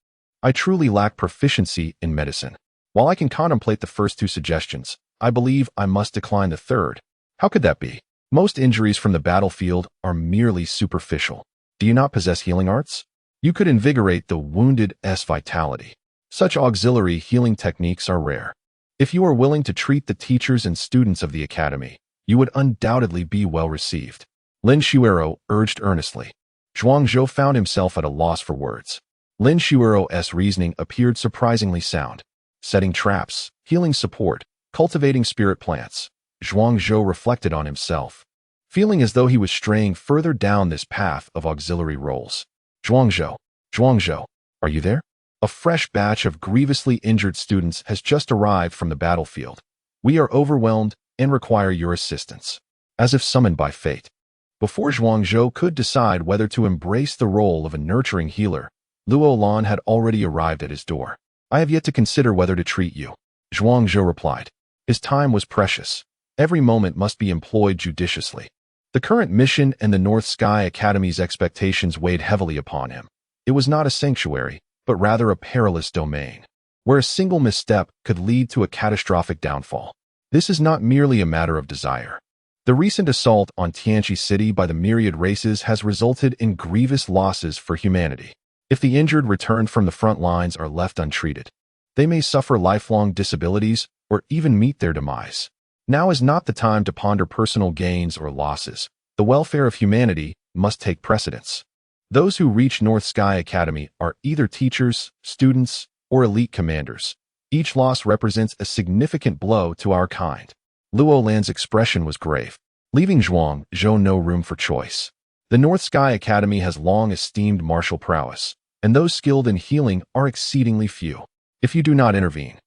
Speaker 1: I truly lack proficiency in medicine. While I can contemplate the first two suggestions, I believe I must decline the third. How could that be? Most injuries from the battlefield are merely superficial. Do you not possess healing arts? You could invigorate the wounded's vitality. Such auxiliary healing techniques are rare. If you are willing to treat the teachers and students of the Academy, you would undoubtedly be well received. Lin Shuero urged earnestly. Zhuangzhou found himself at a loss for words. Lin Shuero's reasoning appeared surprisingly sound. Setting traps, healing support, cultivating spirit plants. Zhuangzhou reflected on himself, feeling as though he was straying further down this path of auxiliary roles. Zhuangzhou, are you there? A fresh batch of grievously injured students has just arrived from the battlefield. We are overwhelmed and require your assistance. As if summoned by fate. Before Zhuangzhou could decide whether to embrace the role of a nurturing healer, Luo Lan had already arrived at his door. I have yet to consider whether to treat you, Zhuangzhou replied. His time was precious. Every moment must be employed judiciously. The current mission and the North Sky Academy's expectations weighed heavily upon him. It was not a sanctuary, but rather a perilous domain, where a single misstep could lead to a catastrophic downfall. This is not merely a matter of desire. The recent assault on Tianqi City by the myriad races has resulted in grievous losses for humanity. If the injured returned from the front lines are left untreated, they may suffer lifelong disabilities or even meet their demise. Now is not the time to ponder personal gains or losses. The welfare of humanity must take precedence. Those who reach North Sky Academy are either teachers, students, or elite commanders. Each loss represents a significant blow to our kind. Luo Lan's expression was grave, leaving Zhuangzhou no room for choice. The North Sky Academy has long esteemed martial prowess, and those skilled in healing are exceedingly few. If you do not intervene,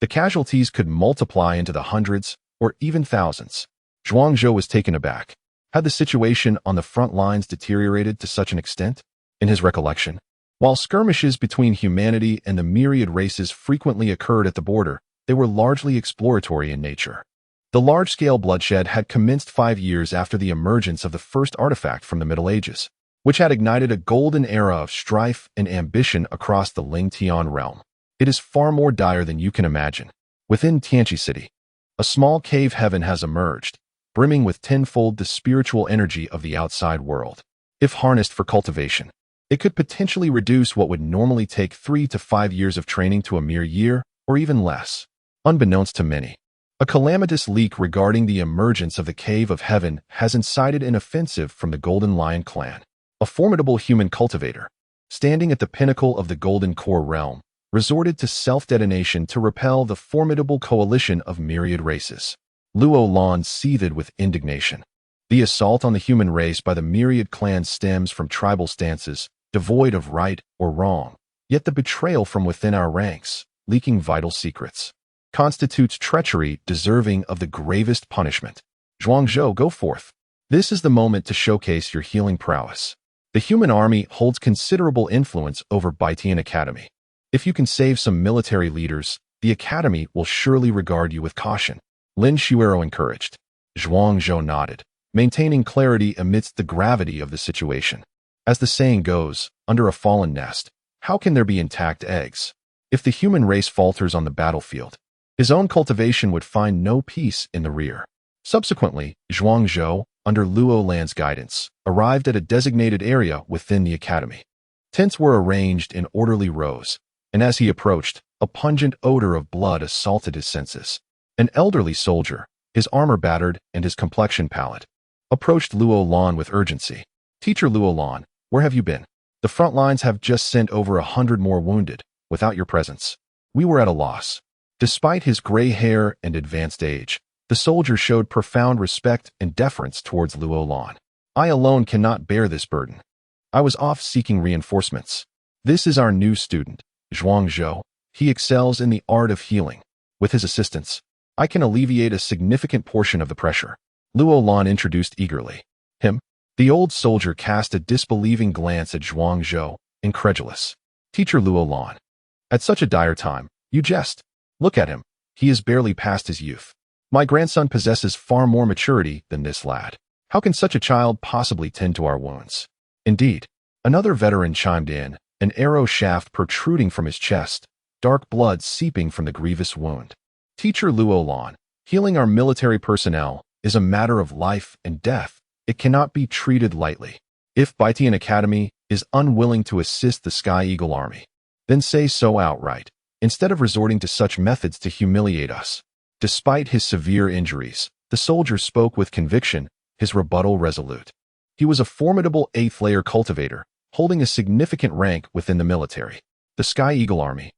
Speaker 1: the casualties could multiply into the hundreds or even thousands. Zhuangzhou was taken aback. Had the situation on the front lines deteriorated to such an extent? In his recollection, while skirmishes between humanity and the myriad races frequently occurred at the border, they were largely exploratory in nature. The large-scale bloodshed had commenced 5 years after the emergence of the first artifact from the Middle Ages, which had ignited a golden era of strife and ambition across the Lingtian realm. It is far more dire than you can imagine. Within Tianqi City, a small cave heaven has emerged, brimming with tenfold the spiritual energy of the outside world. If harnessed for cultivation, it could potentially reduce what would normally take 3 to 5 years of training to a mere year, or even less. Unbeknownst to many, a calamitous leak regarding the emergence of the Cave of Heaven has incited an offensive from the Golden Lion clan. A formidable human cultivator, standing at the pinnacle of the Golden Core realm, resorted to self-detonation to repel the formidable coalition of myriad races. Luo Lan seethed with indignation. The assault on the human race by the myriad clan stems from tribal stances, devoid of right or wrong, yet the betrayal from within our ranks, leaking vital secrets, constitutes treachery deserving of the gravest punishment. Zhuangzhou, go forth. This is the moment to showcase your healing prowess. The human army holds considerable influence over Baitian Academy. If you can save some military leaders, the Academy will surely regard you with caution. Lin Shuero encouraged. Zhuangzhou nodded, maintaining clarity amidst the gravity of the situation. As the saying goes, under a fallen nest, how can there be intact eggs? If the human race falters on the battlefield, his own cultivation would find no peace in the rear. Subsequently, Zhuangzhou, under Luo Lan's guidance, arrived at a designated area within the academy. Tents were arranged in orderly rows, and as he approached, a pungent odor of blood assaulted his senses. An elderly soldier, his armor battered and his complexion pallid, approached Luo Lan with urgency. "Teacher Luo Lan, where have you been? The front lines have just sent over 100 more wounded, without your presence. We were at a loss." Despite his gray hair and advanced age, the soldier showed profound respect and deference towards Luo Lan. "I alone cannot bear this burden. I was off seeking reinforcements. This is our new student, Zhuang Zhou. He excels in the art of healing. With his assistance, I can alleviate a significant portion of the pressure." Luo Lan introduced eagerly. "Him?" The old soldier cast a disbelieving glance at Zhuang Zhou, incredulous. "Teacher Luo Lan, at such a dire time, you jest. Look at him. He is barely past his youth. My grandson possesses far more maturity than this lad. How can such a child possibly tend to our wounds?" "Indeed," another veteran chimed in, an arrow shaft protruding from his chest, dark blood seeping from the grievous wound. "Teacher Luo Lan, healing our military personnel is a matter of life and death. It cannot be treated lightly. If Baitian Academy is unwilling to assist the Sky Eagle Army, then say so outright, instead of resorting to such methods to humiliate us." Despite his severe injuries, the soldier spoke with conviction, his rebuttal resolute. He was a formidable 8th-layer cultivator, holding a significant rank within the military. The Sky Eagle Army.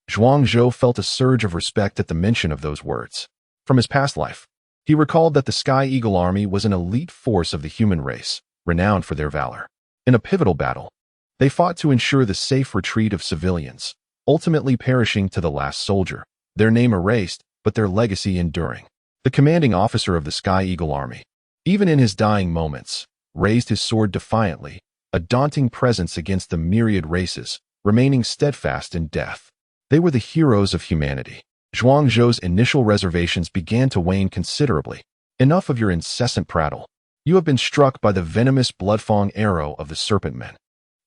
Speaker 1: Zhuang Zhou felt a surge of respect at the mention of those words. From his past life, he recalled that the Sky Eagle Army was an elite force of the human race, renowned for their valor. In a pivotal battle, they fought to ensure the safe retreat of civilians, ultimately perishing to the last soldier, their name erased, but their legacy enduring. The commanding officer of the Sky Eagle Army, even in his dying moments, raised his sword defiantly, a daunting presence against the myriad races, remaining steadfast in death. They were the heroes of humanity. Zhuang Zhou's initial reservations began to wane considerably. "Enough of your incessant prattle. You have been struck by the venomous bloodfang arrow of the serpent men.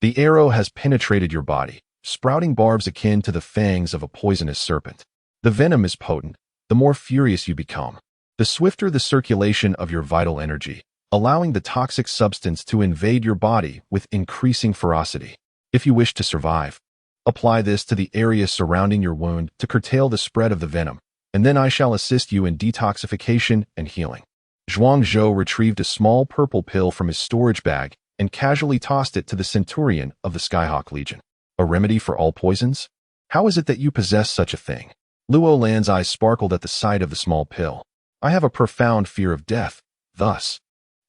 Speaker 1: The arrow has penetrated your body, sprouting barbs akin to the fangs of a poisonous serpent. The venom is potent. The more furious you become, the swifter the circulation of your vital energy, allowing the toxic substance to invade your body with increasing ferocity. If you wish to survive, apply this to the area surrounding your wound to curtail the spread of the venom, and then I shall assist you in detoxification and healing." Zhuang Zhou retrieved a small purple pill from his storage bag and casually tossed it to the centurion of the Skyhawk Legion. "A remedy for all poisons? How is it that you possess such a thing?" Luo Lan's eyes sparkled at the sight of the small pill. "I have a profound fear of death, thus.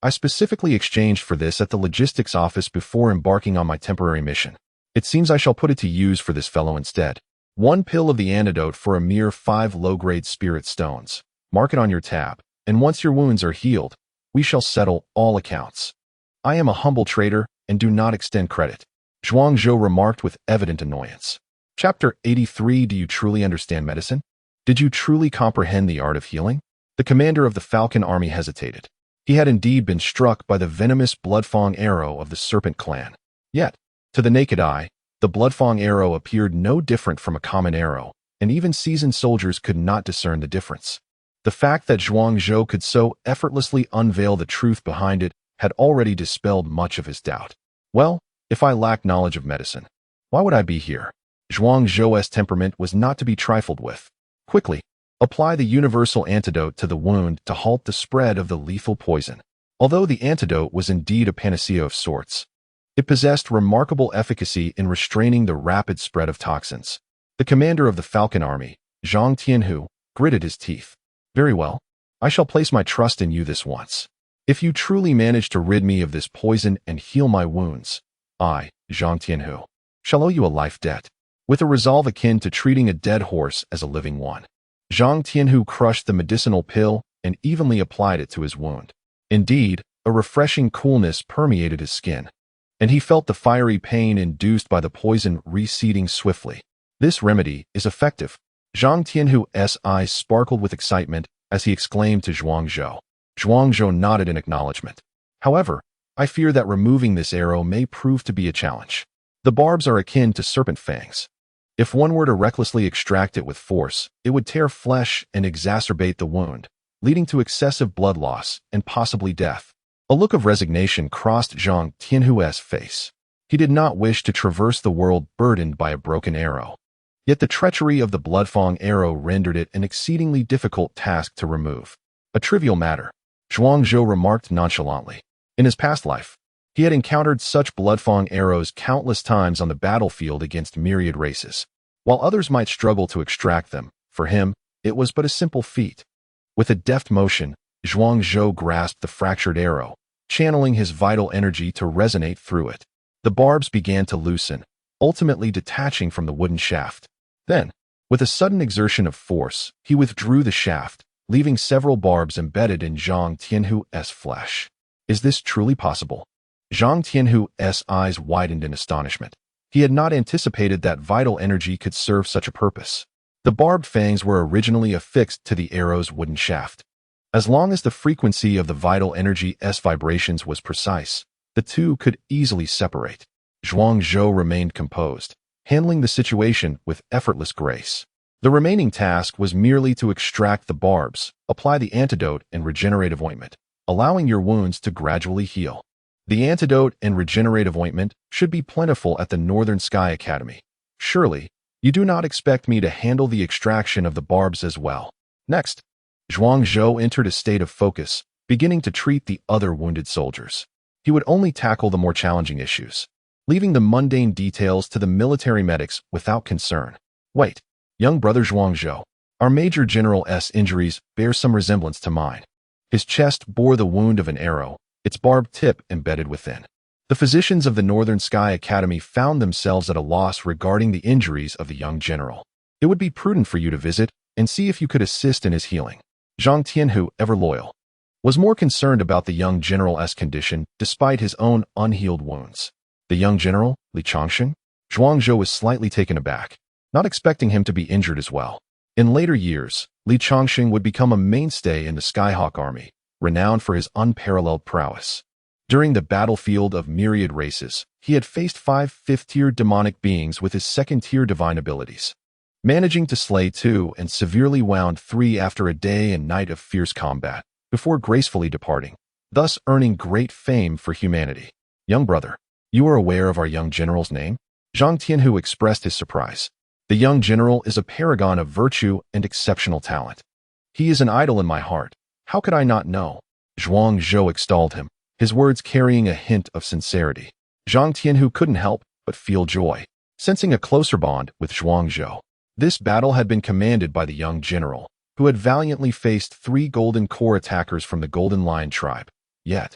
Speaker 1: I specifically exchanged for this at the logistics office before embarking on my temporary mission. It seems I shall put it to use for this fellow instead. 1 pill of the antidote for a mere 5 low-grade spirit stones. Mark it on your tab, and once your wounds are healed, we shall settle all accounts. I am a humble trader and do not extend credit." Zhuang Zhou remarked with evident annoyance. Chapter 83. Do you truly understand medicine? Did you truly comprehend the art of healing? The commander of the Falcon Army hesitated. He had indeed been struck by the venomous bloodfang arrow of the Serpent clan. Yet, to the naked eye, the bloodfang arrow appeared no different from a common arrow, and even seasoned soldiers could not discern the difference. The fact that Zhuang Zhou could so effortlessly unveil the truth behind it had already dispelled much of his doubt. "Well, if I lack knowledge of medicine, why would I be here?" Zhuang Zhou's temperament was not to be trifled with. "Quickly, apply the universal antidote to the wound to halt the spread of the lethal poison." Although the antidote was indeed a panacea of sorts, it possessed remarkable efficacy in restraining the rapid spread of toxins. The commander of the Falcon Army, Zhang Tianhu, gritted his teeth. "Very well, I shall place my trust in you this once. If you truly manage to rid me of this poison and heal my wounds, I, Zhang Tianhu, shall owe you a life debt." With a resolve akin to treating a dead horse as a living one, Zhang Tianhu crushed the medicinal pill and evenly applied it to his wound. Indeed, a refreshing coolness permeated his skin, and he felt the fiery pain induced by the poison receding swiftly. "This remedy is effective." Zhang Tianhu's eyes sparkled with excitement as he exclaimed to Zhuang Zhou. Zhuang Zhou nodded in acknowledgement. "However, I fear that removing this arrow may prove to be a challenge. The barbs are akin to serpent fangs. If one were to recklessly extract it with force, it would tear flesh and exacerbate the wound, leading to excessive blood loss and possibly death. A look of resignation crossed Zhang Tianhu's face. He did not wish to traverse the world burdened by a broken arrow. Yet the treachery of the Bloodfang arrow rendered it an exceedingly difficult task to remove. A trivial matter, Zhuangzhou remarked nonchalantly. In his past life, he had encountered such Bloodfang arrows countless times on the battlefield against myriad races. While others might struggle to extract them, for him, it was but a simple feat. With a deft motion, Zhuangzhou grasped the fractured arrow, channeling his vital energy to resonate through it. The barbs began to loosen, ultimately detaching from the wooden shaft. Then, with a sudden exertion of force, he withdrew the shaft, leaving several barbs embedded in Zhang Tianhu's flesh. Is this truly possible? Zhang Tianhu's eyes widened in astonishment. He had not anticipated that vital energy could serve such a purpose. The barbed fangs were originally affixed to the arrow's wooden shaft. As long as the frequency of the vital energy's vibrations was precise, the two could easily separate. Zhuangzhou remained composed, handling the situation with effortless grace. The remaining task was merely to extract the barbs, apply the antidote and regenerative ointment, allowing your wounds to gradually heal. The antidote and regenerative ointment should be plentiful at the Northern Sky Academy. Surely, you do not expect me to handle the extraction of the barbs as well. Next, Zhuangzhou entered a state of focus, beginning to treat the other wounded soldiers. He would only tackle the more challenging issues, leaving the mundane details to the military medics without concern. Wait, young brother Zhuangzhou, our Major General's injuries bear some resemblance to mine. His chest bore the wound of an arrow, its barbed tip embedded within. The physicians of the Northern Sky Academy found themselves at a loss regarding the injuries of the young general. It would be prudent for you to visit and see if you could assist in his healing. Zhang Tianhu, ever loyal, was more concerned about the young general's condition despite his own unhealed wounds. The young general, Li Changsheng? Zhuangzhou was slightly taken aback, not expecting him to be injured as well. In later years, Li Changsheng would become a mainstay in the Skyhawk army, renowned for his unparalleled prowess. During the battlefield of myriad races, he had faced 5 fifth-tier demonic beings with his second-tier divine abilities, managing to slay 2 and severely wound 3 after a day and night of fierce combat, before gracefully departing, thus earning great fame for humanity. Young brother, you are aware of our young general's name? Zhang Tianhu expressed his surprise. The young general is a paragon of virtue and exceptional talent. He is an idol in my heart. How could I not know? Zhuangzhou extolled him, his words carrying a hint of sincerity. Zhang Tianhu couldn't help but feel joy, sensing a closer bond with Zhuangzhou. This battle had been commanded by the young general, who had valiantly faced 3 Golden Core attackers from the Golden Lion tribe. Yet,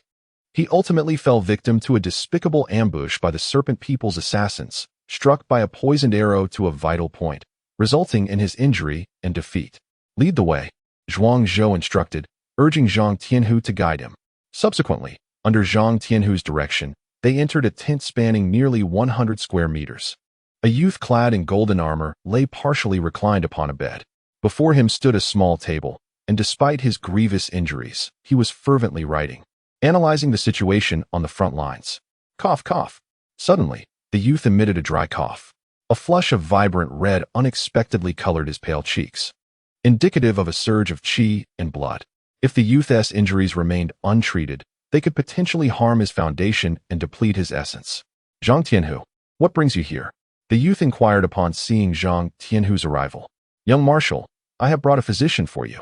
Speaker 1: he ultimately fell victim to a despicable ambush by the Serpent People's assassins, struck by a poisoned arrow to a vital point, resulting in his injury and defeat. Lead the way, Zhuangzhou instructed, urging Zhang Tianhu to guide him. Subsequently, under Zhang Tianhu's direction, they entered a tent spanning nearly 100 square meters. A youth clad in golden armor lay partially reclined upon a bed. Before him stood a small table, and despite his grievous injuries, he was fervently writing, analyzing the situation on the front lines. Cough, cough. Suddenly, the youth emitted a dry cough. A flush of vibrant red unexpectedly colored his pale cheeks, indicative of a surge of qi and blood. If the youth's injuries remained untreated, they could potentially harm his foundation and deplete his essence. Zhang Tianhu, what brings you here? The youth inquired upon seeing Zhang Tianhu's arrival. Young Marshal, I have brought a physician for you.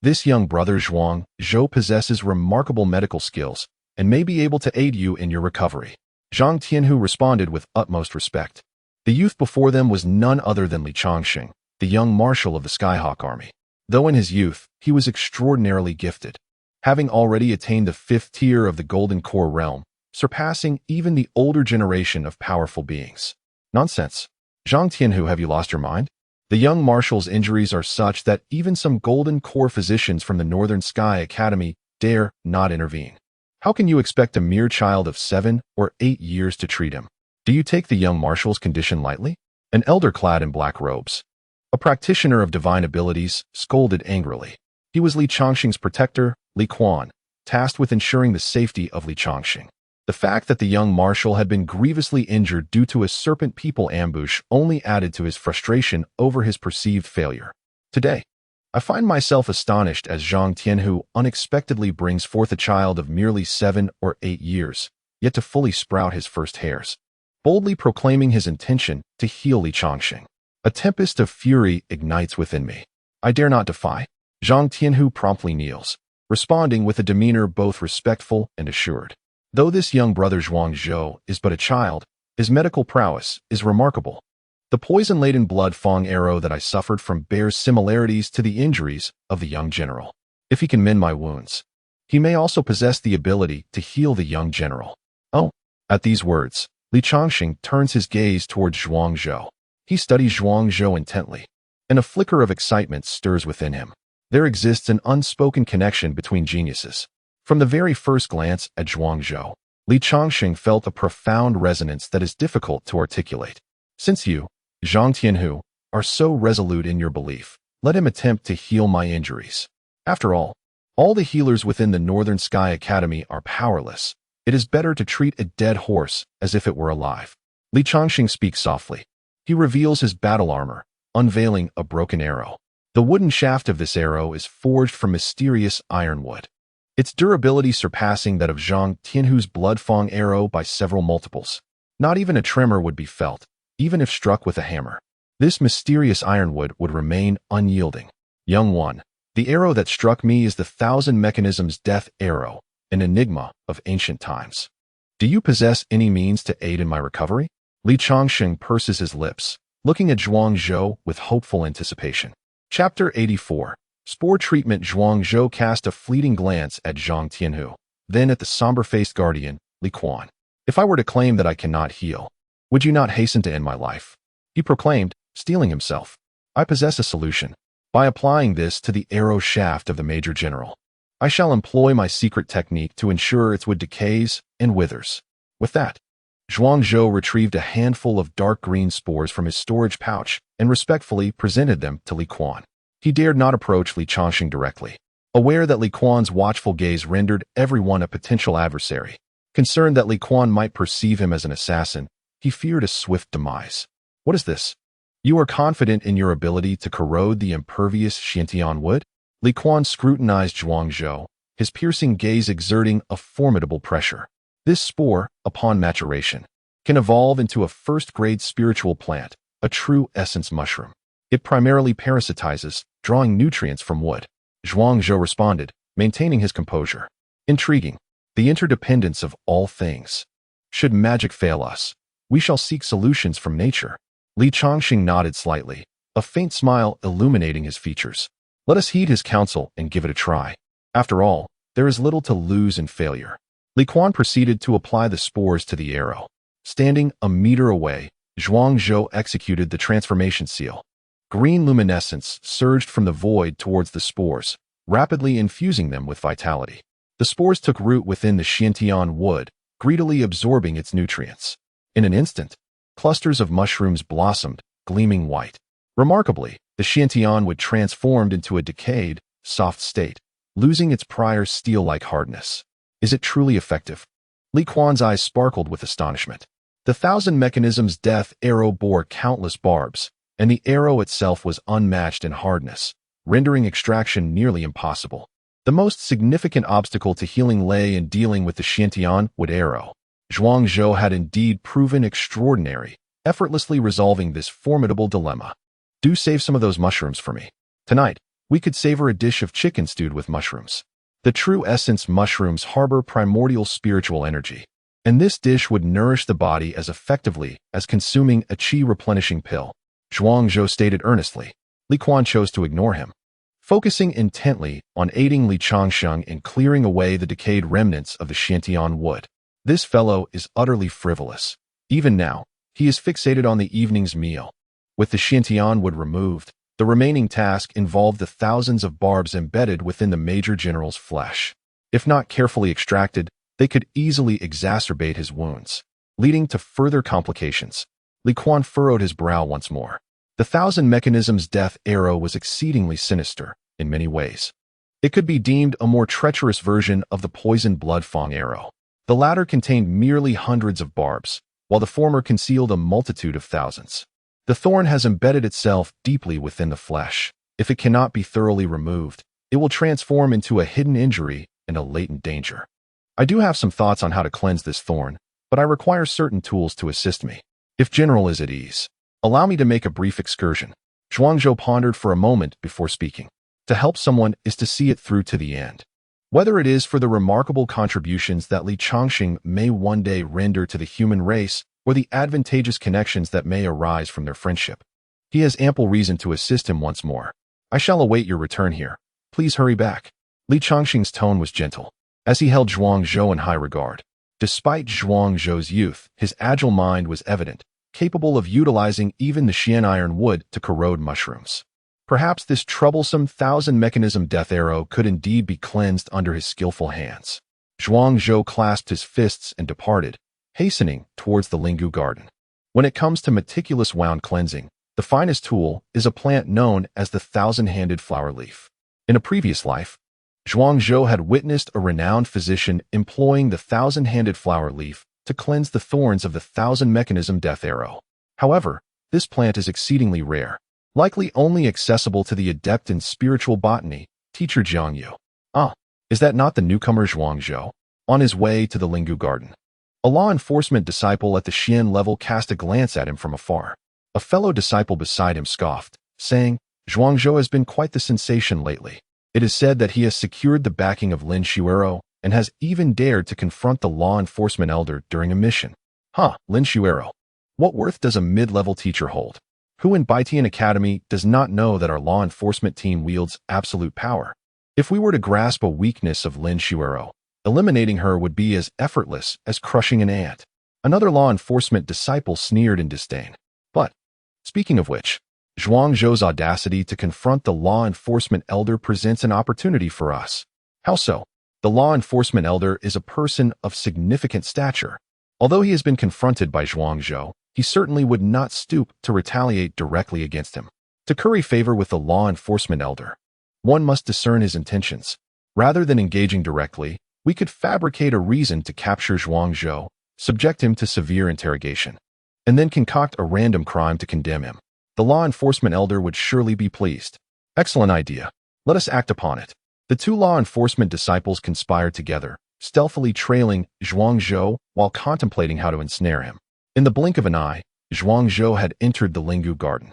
Speaker 1: This young brother Zhuangzhou possesses remarkable medical skills and may be able to aid you in your recovery. Zhang Tianhu responded with utmost respect. The youth before them was none other than Li Changsheng, the young marshal of the Skyhawk army. Though in his youth, he was extraordinarily gifted, having already attained the 5th tier of the Golden Core realm, surpassing even the older generation of powerful beings. Nonsense. Zhang Tianhu, have you lost your mind? The young marshal's injuries are such that even some Golden Core physicians from the Northern Sky Academy dare not intervene. How can you expect a mere child of 7 or 8 years to treat him? Do you take the young marshal's condition lightly? An elder clad in black robes, a practitioner of divine abilities, scolded angrily. He was Li Changsheng's protector, Li Quan, tasked with ensuring the safety of Li Changsheng. The fact that the young marshal had been grievously injured due to a Serpent People ambush only added to his frustration over his perceived failure. Today, I find myself astonished as Zhang Tianhu unexpectedly brings forth a child of merely 7 or 8 years, yet to fully sprout his first hairs, boldly proclaiming his intention to heal Li Changxing. A tempest of fury ignites within me. I dare not defy. Zhang Tianhu promptly kneels, responding with a demeanor both respectful and assured. Though this young brother Zhuang Zhou is but a child, his medical prowess is remarkable. The poison-laden blood fang arrow that I suffered from bears similarities to the injuries of the young general. If he can mend my wounds, he may also possess the ability to heal the young general. Oh! At these words, Li Changxing turns his gaze towards Zhuang Zhou. He studies Zhuang Zhou intently, and a flicker of excitement stirs within him. There exists an unspoken connection between geniuses. From the very first glance at Zhuang Zhou, Li Changxing felt a profound resonance that is difficult to articulate. Since you, Zhang Tianhu, are so resolute in your belief, let him attempt to heal my injuries. After all the healers within the Northern Sky Academy are powerless. It is better to treat a dead horse as if it were alive. Li Changxing speaks softly. He reveals his battle armor, unveiling a broken arrow. The wooden shaft of this arrow is forged from mysterious ironwood, its durability surpassing that of Zhang Tianhu's blood fang arrow by several multiples. Not even a tremor would be felt, even if struck with a hammer. This mysterious ironwood would remain unyielding. Young one, the arrow that struck me is the Thousand Mechanisms Death Arrow, an enigma of ancient times. Do you possess any means to aid in my recovery? Li Changxing purses his lips, looking at Zhuang Zhou with hopeful anticipation. Chapter 84. Spore Treatment. Zhuang Zhou cast a fleeting glance at Zhang Tianhu, then at the somber-faced guardian, Li Quan. If I were to claim that I cannot heal, would you not hasten to end my life? He proclaimed, steeling himself. I possess a solution. By applying this to the arrow shaft of the Major General, I shall employ my secret technique to ensure its wood decays and withers. With that, Zhuang Zhou retrieved a handful of dark green spores from his storage pouch and respectfully presented them to Li Quan. He dared not approach Li Changxing directly, aware that Li Quan's watchful gaze rendered everyone a potential adversary. Concerned that Li Quan might perceive him as an assassin, he feared a swift demise. What is this? You are confident in your ability to corrode the impervious Xiantian wood? Li Quan scrutinized Zhuang Zhou, his piercing gaze exerting a formidable pressure. This spore, upon maturation, can evolve into a first-grade spiritual plant, a true essence mushroom. It primarily parasitizes, drawing nutrients from wood. Zhuang Zhou responded, maintaining his composure. Intriguing. The interdependence of all things. Should magic fail us, we shall seek solutions from nature. Li Changxing nodded slightly, a faint smile illuminating his features. Let us heed his counsel and give it a try. After all, there is little to lose in failure. Li Quan proceeded to apply the spores to the arrow. Standing a meter away, Zhuang Zhou executed the transformation seal. Green luminescence surged from the void towards the spores, rapidly infusing them with vitality. The spores took root within the Xiantian wood, greedily absorbing its nutrients. In an instant, clusters of mushrooms blossomed, gleaming white. Remarkably, the Xiantian wood transformed into a decayed, soft state, losing its prior steel-like hardness. Is it truly effective? Li Quan's eyes sparkled with astonishment. The Thousand Mechanisms Death Arrow bore countless barbs, and the arrow itself was unmatched in hardness, rendering extraction nearly impossible. The most significant obstacle to healing lay in dealing with the Xiantian wood arrow. Zhuang Zhou had indeed proven extraordinary, effortlessly resolving this formidable dilemma. Do save some of those mushrooms for me. Tonight, we could savor a dish of chicken stewed with mushrooms. The true essence mushrooms harbor primordial spiritual energy, and this dish would nourish the body as effectively as consuming a qi-replenishing pill. Zhuang Zhou stated earnestly. Li Quan chose to ignore him, focusing intently on aiding Li Changxing in clearing away the decayed remnants of the Xiantian wood. This fellow is utterly frivolous. Even now, he is fixated on the evening's meal. With the Xiantian wood removed, the remaining task involved the thousands of barbs embedded within the Major General's flesh. If not carefully extracted, they could easily exacerbate his wounds, leading to further complications. Li Quan furrowed his brow once more. The Thousand Mechanisms Death Arrow was exceedingly sinister, in many ways. It could be deemed a more treacherous version of the poisoned blood fang arrow. The latter contained merely hundreds of barbs, while the former concealed a multitude of thousands. The thorn has embedded itself deeply within the flesh, If it cannot be thoroughly removed, it will transform into a hidden injury and a latent danger. I do have some thoughts on how to cleanse this thorn, but I require certain tools to assist me. If General is at ease, allow me to make a brief excursion. Zhuangzhou pondered for a moment before speaking. To help someone is to see it through to the end. Whether it is for the remarkable contributions that Li Changxing may one day render to the human race or the advantageous connections that may arise from their friendship, he has ample reason to assist him once more. I shall await your return here. Please hurry back. Li Changxing's tone was gentle, as he held Zhuangzhou in high regard. Despite Zhuangzhou's youth, his agile mind was evident, capable of utilizing even the Xian iron wood to corrode mushrooms. Perhaps this troublesome thousand-mechanism death arrow could indeed be cleansed under his skillful hands. Zhuangzhou clasped his fists and departed, hastening towards the Lingu garden. When it comes to meticulous wound cleansing, the finest tool is a plant known as the thousand-handed flower leaf. In a previous life, Zhuangzhou had witnessed a renowned physician employing the thousand-handed flower leaf to cleanse the thorns of the thousand-mechanism death arrow. However, this plant is exceedingly rare, likely only accessible to the adept in spiritual botany, teacher Jiang Yu. Ah, is that not the newcomer Zhuangzhou? On his way to the Lingu garden, a law enforcement disciple at the Xian level cast a glance at him from afar. A fellow disciple beside him scoffed, saying, Zhuangzhou has been quite the sensation lately. It is said that he has secured the backing of Lin Xuero and has even dared to confront the law enforcement elder during a mission. Lin Xuero. What worth does a mid-level teacher hold? Who in Baitian Academy does not know that our law enforcement team wields absolute power? If we were to grasp a weakness of Lin Xuero, eliminating her would be as effortless as crushing an ant. Another law enforcement disciple sneered in disdain. But, speaking of which, Zhuangzhou's audacity to confront the law enforcement elder presents an opportunity for us. How so? The law enforcement elder is a person of significant stature. Although he has been confronted by Zhuangzhou, he certainly would not stoop to retaliate directly against him. To curry favor with the law enforcement elder, one must discern his intentions. Rather than engaging directly, we could fabricate a reason to capture Zhuangzhou, subject him to severe interrogation, and then concoct a random crime to condemn him. The law enforcement elder would surely be pleased. Excellent idea. Let us act upon it. The two law enforcement disciples conspired together, stealthily trailing Zhuangzhou while contemplating how to ensnare him. In the blink of an eye, Zhuangzhou had entered the Lingu garden.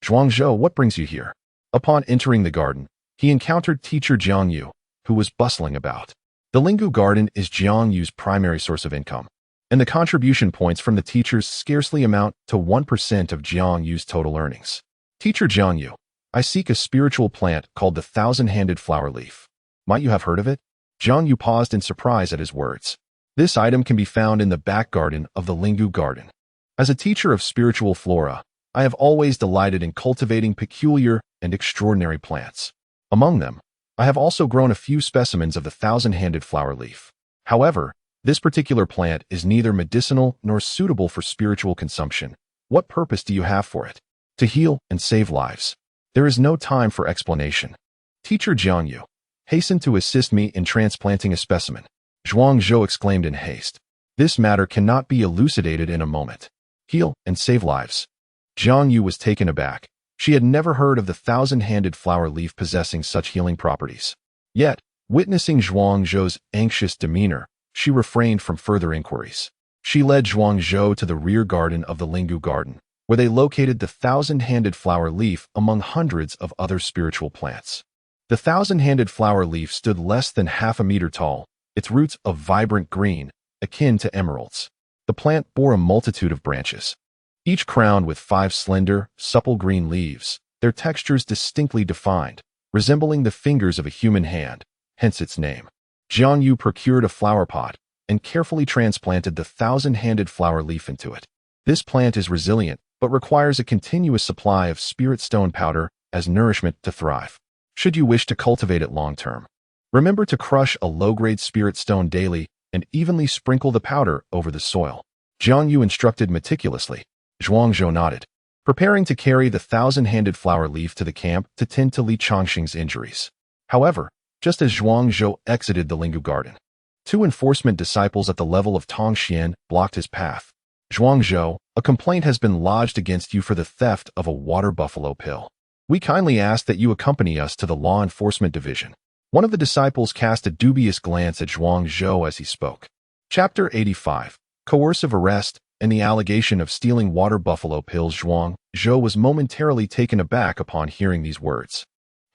Speaker 1: Zhuangzhou, what brings you here? Upon entering the garden, he encountered teacher Jiang Yu, who was bustling about. The Lingu garden is Jiang Yu's primary source of income, and the contribution points from the teachers scarcely amount to 1% of Jiang Yu's total earnings. Teacher Jiang Yu, I seek a spiritual plant called the thousand-handed flower leaf. Might you have heard of it? Jiang Yu paused in surprise at his words. This item can be found in the back garden of the Lingu garden. As a teacher of spiritual flora, I have always delighted in cultivating peculiar and extraordinary plants. Among them, I have also grown a few specimens of the thousand-handed flower leaf. However, this particular plant is neither medicinal nor suitable for spiritual consumption. What purpose do you have for it? To heal and save lives. There is no time for explanation. Teacher Jiang Yu, hasten to assist me in transplanting a specimen. Zhuangzhou exclaimed in haste. This matter cannot be elucidated in a moment. Heal and save lives. Jiang Yu was taken aback. She had never heard of the thousand-handed flower leaf possessing such healing properties. Yet, witnessing Zhuangzhou's anxious demeanor, she refrained from further inquiries. She led Zhuangzhou to the rear garden of the Lingu garden, where they located the thousand-handed flower leaf among hundreds of other spiritual plants. The thousand-handed flower leaf stood less than half a meter tall, its roots of vibrant green, akin to emeralds. The plant bore a multitude of branches, each crowned with 5 slender, supple green leaves, their textures distinctly defined, resembling the fingers of a human hand, hence its name. Jiang Yu procured a flower pot and carefully transplanted the thousand-handed flower leaf into it. This plant is resilient, but requires a continuous supply of spirit stone powder as nourishment to thrive. Should you wish to cultivate it long-term, remember to crush a low-grade spirit stone daily and evenly sprinkle the powder over the soil. Jiang Yu instructed meticulously. Zhuangzhou nodded, preparing to carry the thousand-handed flower leaf to the camp to tend to Li Changxing's injuries. However, just as Zhuangzhou exited the Lingu garden, 2 enforcement disciples at the level of Tongxian blocked his path. Zhuangzhou, a complaint has been lodged against you for the theft of a water buffalo pill. We kindly ask that you accompany us to the law enforcement division. One of the disciples cast a dubious glance at Zhuang Zhou as he spoke. Chapter 85. Coercive Arrest and the Allegation of Stealing Water Buffalo Pills. Zhuang Zhou was momentarily taken aback upon hearing these words.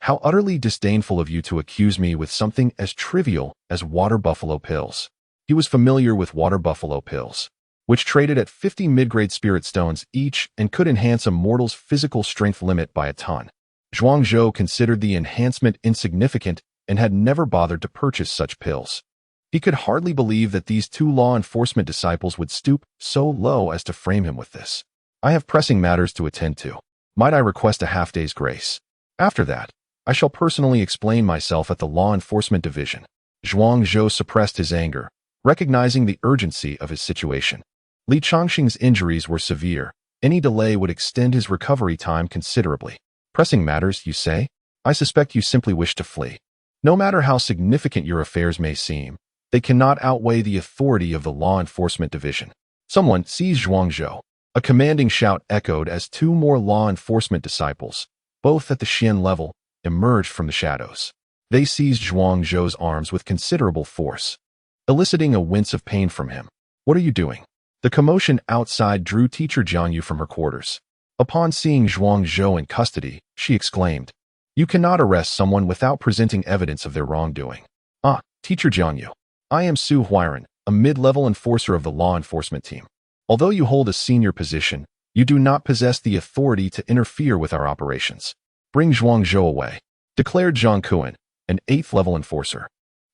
Speaker 1: How utterly disdainful of you to accuse me with something as trivial as water buffalo pills. He was familiar with water buffalo pills, which traded at 50 mid-grade spirit stones each and could enhance a mortal's physical strength limit by a ton. Zhuang Zhou considered the enhancement insignificant and had never bothered to purchase such pills. He could hardly believe that these two law enforcement disciples would stoop so low as to frame him with this. I have pressing matters to attend to. Might I request a half-day's grace? After that, I shall personally explain myself at the law enforcement division. Zhuang Zhou suppressed his anger, recognizing the urgency of his situation. Li Chongqing's injuries were severe. Any delay would extend his recovery time considerably. Pressing matters, you say? I suspect you simply wish to flee. No matter how significant your affairs may seem, they cannot outweigh the authority of the law enforcement division. Someone seize Zhuang Zhou. A commanding shout echoed as two more law enforcement disciples, both at the Xian level, emerged from the shadows. They seized Zhuang Zhou's arms with considerable force, eliciting a wince of pain from him. What are you doing? The commotion outside drew teacher Jiangyu from her quarters. Upon seeing Zhuang Zhou in custody, she exclaimed, You cannot arrest someone without presenting evidence of their wrongdoing. Teacher Jiangyu. I am Su Huiran, a mid-level enforcer of the law enforcement team. Although you hold a senior position, you do not possess the authority to interfere with our operations. Bring Zhuang Zhou away, declared Zhang Kuan, an 8th-level enforcer.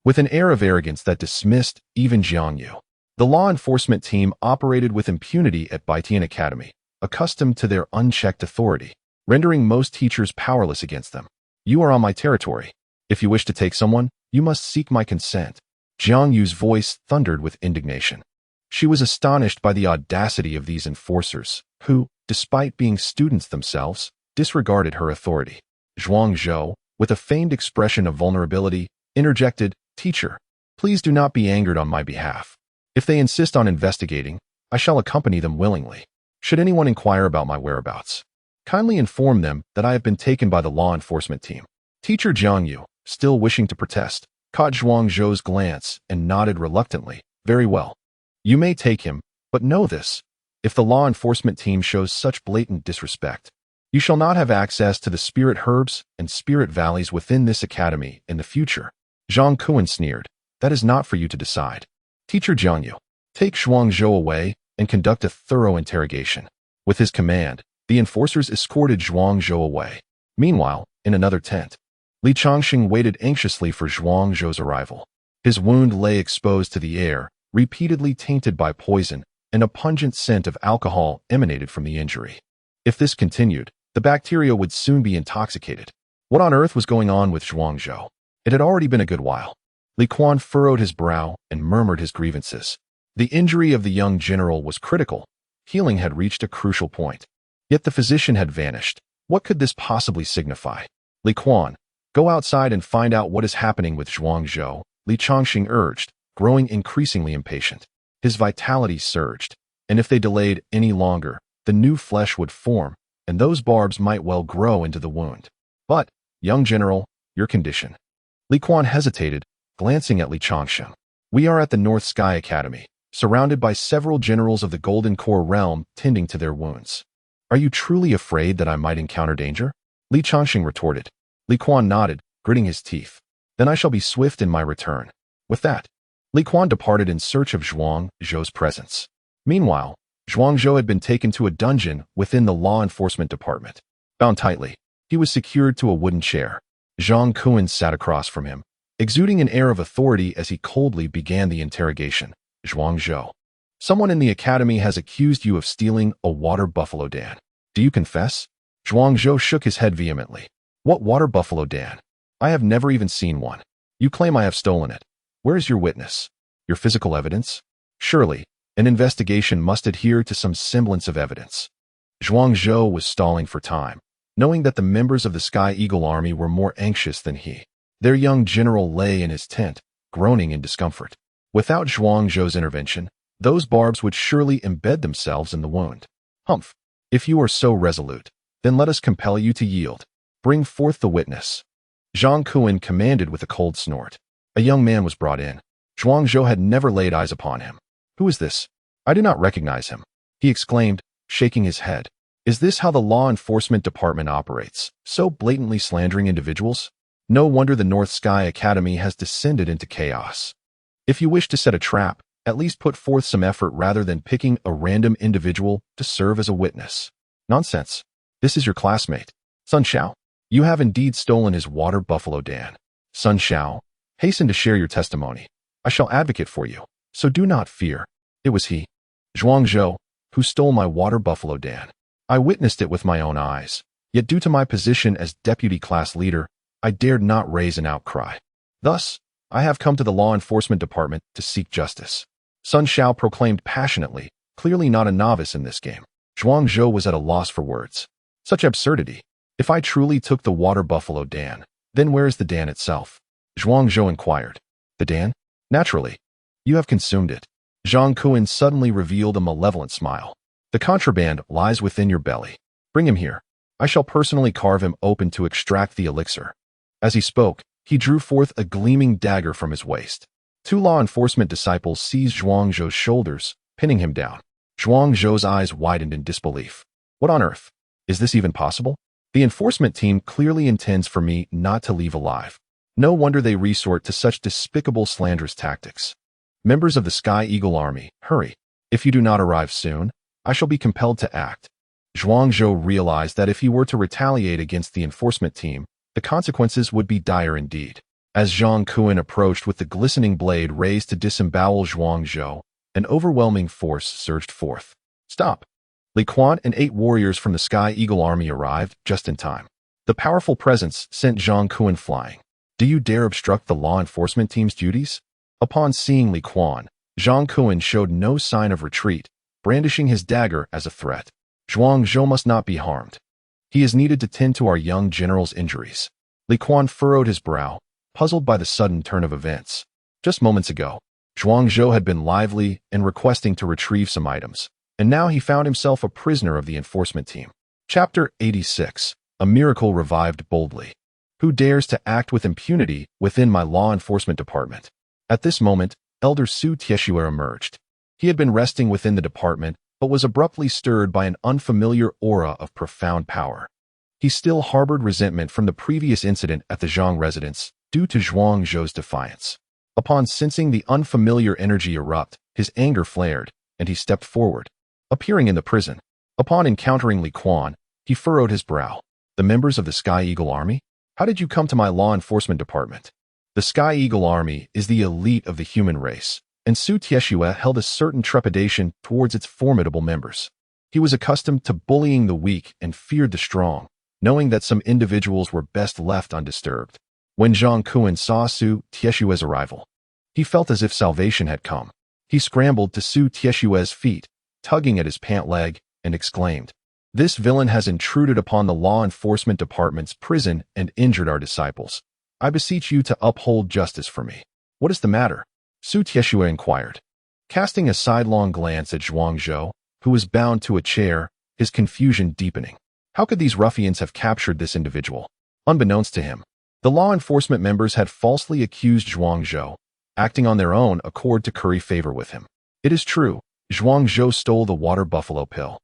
Speaker 1: With an air of arrogance that dismissed even Jiangyu. The law enforcement team operated with impunity at Baitian Academy, accustomed to their unchecked authority, rendering most teachers powerless against them. You are on my territory. If you wish to take someone, you must seek my consent. Jiang Yu's voice thundered with indignation. She was astonished by the audacity of these enforcers, who, despite being students themselves, disregarded her authority. Zhuang Zhou, with a feigned expression of vulnerability, interjected, Teacher, please do not be angered on my behalf. If they insist on investigating, I shall accompany them willingly. Should anyone inquire about my whereabouts, kindly inform them that I have been taken by the law enforcement team. Teacher Jiang Yu, still wishing to protest, caught Zhuang Zhou's glance and nodded reluctantly. Very well. You may take him, but know this. If the law enforcement team shows such blatant disrespect, you shall not have access to the spirit herbs and spirit valleys within this academy in the future. Zhang Kuan sneered. That is not for you to decide. Teacher Jiang Yu, take Zhuang Zhou away and conduct a thorough interrogation. With his command, the enforcers escorted Zhuang Zhou away. Meanwhile, in another tent, Li Chongqing waited anxiously for Zhuang Zhou's arrival. His wound lay exposed to the air, repeatedly tainted by poison, and a pungent scent of alcohol emanated from the injury. If this continued, the bacteria would soon be intoxicated. What on earth was going on with Zhuang Zhou? It had already been a good while. Li Quan furrowed his brow and murmured his grievances. The injury of the young general was critical. Healing had reached a crucial point. Yet the physician had vanished. What could this possibly signify? Li Quan, go outside and find out what is happening with Zhuang Zhou, Li Chongqing urged, growing increasingly impatient. His vitality surged, and if they delayed any longer, the new flesh would form, and those barbs might well grow into the wound. But, young general, your condition. Li Quan hesitated, glancing at Li Chongqing. We are at the North Sky Academy, surrounded by several generals of the Golden Core realm tending to their wounds. Are you truly afraid that I might encounter danger? Li Chongqing retorted. Li Quan nodded, gritting his teeth. Then I shall be swift in my return. With that, Li Quan departed in search of Zhuang Zhou's presence. Meanwhile, Zhuang Zhou had been taken to a dungeon within the law enforcement department. Bound tightly, he was secured to a wooden chair. Zhang Kuan sat across from him, exuding an air of authority as he coldly began the interrogation. Zhuang Zhou. Someone in the academy has accused you of stealing a water buffalo dan. Do you confess? Zhuang Zhou shook his head vehemently. What water buffalo dan? I have never even seen one. You claim I have stolen it. Where is your witness? Your physical evidence? Surely, an investigation must adhere to some semblance of evidence. Zhuang Zhou was stalling for time, knowing that the members of the Sky Eagle Army were more anxious than he. Their young general lay in his tent, groaning in discomfort. Without Zhuang Zhou's intervention, those barbs would surely embed themselves in the wound. Humph! If you are so resolute, then let us compel you to yield. Bring forth the witness. Zhang Kuan commanded with a cold snort. A young man was brought in. Zhuang Zhou had never laid eyes upon him. Who is this? I do not recognize him, he exclaimed, shaking his head. Is this how the law enforcement department operates, so blatantly slandering individuals? No wonder the North Sky Academy has descended into chaos. If you wish to set a trap, at least put forth some effort rather than picking a random individual to serve as a witness. Nonsense. This is your classmate, Sun Xiao. You have indeed stolen his water buffalo Dan. Sun Xiao, hasten to share your testimony. I shall advocate for you, so do not fear. It was he, Zhuang Zhou, who stole my water buffalo Dan. I witnessed it with my own eyes, yet due to my position as deputy class leader, I dared not raise an outcry. Thus, I have come to the law enforcement department to seek justice. Sun Xiao proclaimed passionately, clearly not a novice in this game. Zhuang Zhou was at a loss for words. Such absurdity. If I truly took the water buffalo Dan, then where is the Dan itself? Zhuang Zhou inquired. The Dan? Naturally. You have consumed it. Zhang Kuan suddenly revealed a malevolent smile. The contraband lies within your belly. Bring him here. I shall personally carve him open to extract the elixir. As he spoke, he drew forth a gleaming dagger from his waist. Two law enforcement disciples seized Zhuang Zhou's shoulders, pinning him down. Zhuang Zhou's eyes widened in disbelief. What on earth? Is this even possible? The enforcement team clearly intends for me not to leave alive. No wonder they resort to such despicable slanderous tactics. Members of the Sky Eagle Army, hurry. If you do not arrive soon, I shall be compelled to act. Zhuang Zhou realized that if he were to retaliate against the enforcement team, the consequences would be dire indeed. As Zhang Kuan approached with the glistening blade raised to disembowel Zhuang Zhou, an overwhelming force surged forth. Stop! Li Quan and 8 warriors from the Sky Eagle Army arrived just in time. The powerful presence sent Zhang Kuan flying. Do you dare obstruct the law enforcement team's duties? Upon seeing Li Quan, Zhang Kuan showed no sign of retreat, brandishing his dagger as a threat. Zhuang Zhou must not be harmed. He is needed to tend to our young general's injuries. Li Quan furrowed his brow, puzzled by the sudden turn of events. Just moments ago, Zhuang Zhou had been lively and requesting to retrieve some items, and now he found himself a prisoner of the enforcement team. Chapter 86. A Miracle Revived Boldly. Who dares to act with impunity within my law enforcement department? At this moment, Elder Su Tieshue emerged. He had been resting within the department, but was abruptly stirred by an unfamiliar aura of profound power. He still harbored resentment from the previous incident at the Zhang residence, due to Zhuang Zhou's defiance. Upon sensing the unfamiliar energy erupt, his anger flared, and he stepped forward, appearing in the prison. Upon encountering Li Quan, he furrowed his brow. The members of the Sky Eagle Army? How did you come to my law enforcement department? The Sky Eagle Army is the elite of the human race, and Su Tieshue held a certain trepidation towards its formidable members. He was accustomed to bullying the weak and feared the strong, knowing that some individuals were best left undisturbed. When Zhang Kuan saw Su Tieshue's arrival, he felt as if salvation had come. He scrambled to Su Tieshue's feet, tugging at his pant leg, and exclaimed, "This villain has intruded upon the law enforcement department's prison and injured our disciples. I beseech you to uphold justice for me." What is the matter? Su Tieshue inquired. Casting a sidelong glance at Zhuang Zhou, who was bound to a chair, his confusion deepening. How could these ruffians have captured this individual? Unbeknownst to him, the law enforcement members had falsely accused Zhuang Zhou, acting on their own accord to curry favor with him. It is true, Zhuang Zhou stole the water buffalo pill,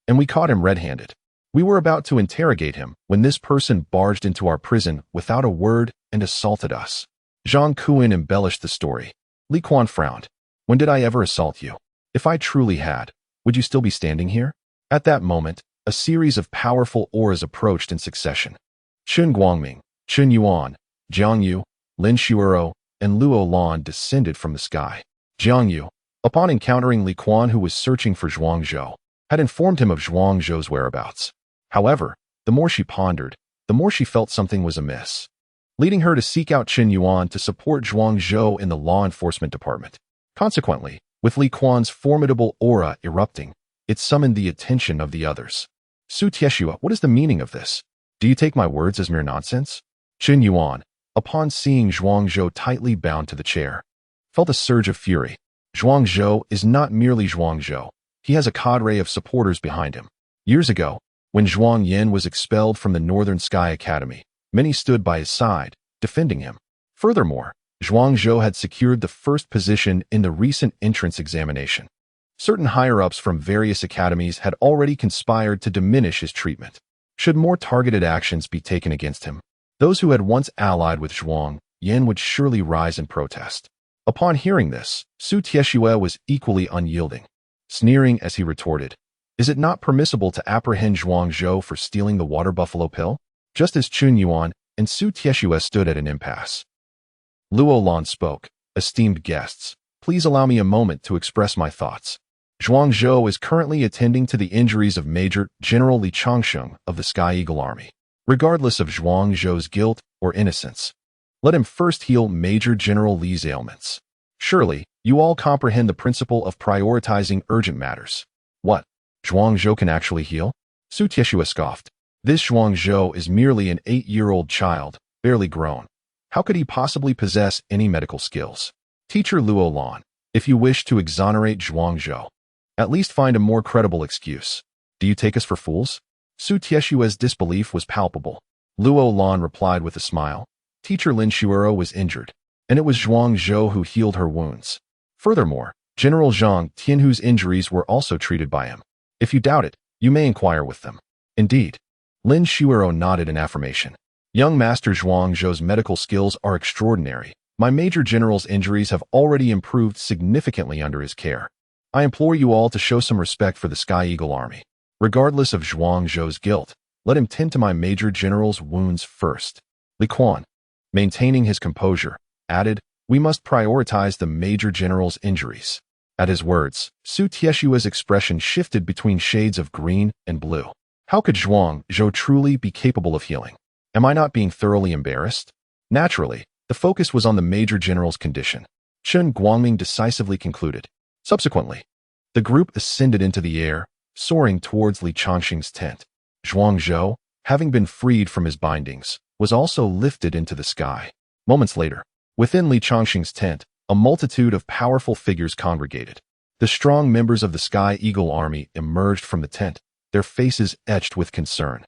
Speaker 1: and we caught him red-handed. We were about to interrogate him when this person barged into our prison without a word and assaulted us. Zhang Kuan embellished the story. Li Quan frowned. When did I ever assault you? If I truly had, would you still be standing here? At that moment, a series of powerful auras approached in succession. Chun Guangming, Chun Yuan, Jiang Yu, Lin Shuero, and Luo Lan descended from the sky. Jiang Yu, upon encountering Li Quan, who was searching for Zhuang Zhou, had informed him of Zhuang Zhou's whereabouts. However, the more she pondered, the more she felt something was amiss, leading her to seek out Qin Yuan to support Zhuang Zhou in the law enforcement department. Consequently, with Li Quan's formidable aura erupting, it summoned the attention of the others. Su Tieshue, what is the meaning of this? Do you take my words as mere nonsense? Qin Yuan, upon seeing Zhuang Zhou tightly bound to the chair, felt a surge of fury. Zhuang Zhou is not merely Zhuang Zhou. He has a cadre of supporters behind him. Years ago, When Zhuang Yin was expelled from the Northern Sky Academy, many stood by his side, defending him. Furthermore, Zhuang Zhou had secured the first position in the recent entrance examination. Certain higher-ups from various academies had already conspired to diminish his treatment. Should more targeted actions be taken against him, those who had once allied with Zhuang Yin would surely rise in protest. Upon hearing this, Su Tieshue was equally unyielding, sneering as he retorted, "Is it not permissible to apprehend Zhuang Zhou for stealing the water buffalo pill?" Just as Chun Yuan and Su Tieshue stood at an impasse, Luo Lan spoke, "Esteemed guests, please allow me a moment to express my thoughts. Zhuang Zhou is currently attending to the injuries of Major General Li Changsheng of the Sky Eagle Army. Regardless of Zhuang Zhou's guilt or innocence, let him first heal Major General Li's ailments. Surely, you all comprehend the principle of prioritizing urgent matters." "What? Zhuang Zhou can actually heal?" Su Tieshue scoffed. "This Zhuang Zhou is merely an 8-year-old child, barely grown. How could he possibly possess any medical skills?" "Teacher Luo Lan, if you wish to exonerate Zhuang Zhou, at least find a more credible excuse. Do you take us for fools?" Su Tieshue's disbelief was palpable. Luo Lan replied with a smile, "Teacher Lin Shuero was injured, and it was Zhuang Zhou who healed her wounds. Furthermore, General Zhang Tianhu's injuries were also treated by him. If you doubt it, you may inquire with them." "Indeed." Lin Shuero nodded in affirmation. "Young Master Zhuang Zhou's medical skills are extraordinary. My Major General's injuries have already improved significantly under his care. I implore you all to show some respect for the Sky Eagle Army. Regardless of Zhuang Zhou's guilt, let him tend to my Major General's wounds first." Li Quan, maintaining his composure, added, "We must prioritize the Major General's injuries." At his words, Su Tieshue's expression shifted between shades of green and blue. How could Zhuang Zhou truly be capable of healing? Am I not being thoroughly embarrassed? Naturally, the focus was on the Major General's condition. Chen Guangming decisively concluded. Subsequently, the group ascended into the air, soaring towards Li Changxing's tent. Zhuang Zhou, having been freed from his bindings, was also lifted into the sky. Moments later, within Li Changxing's tent, a multitude of powerful figures congregated. The strong members of the Sky Eagle Army emerged from the tent, their faces etched with concern.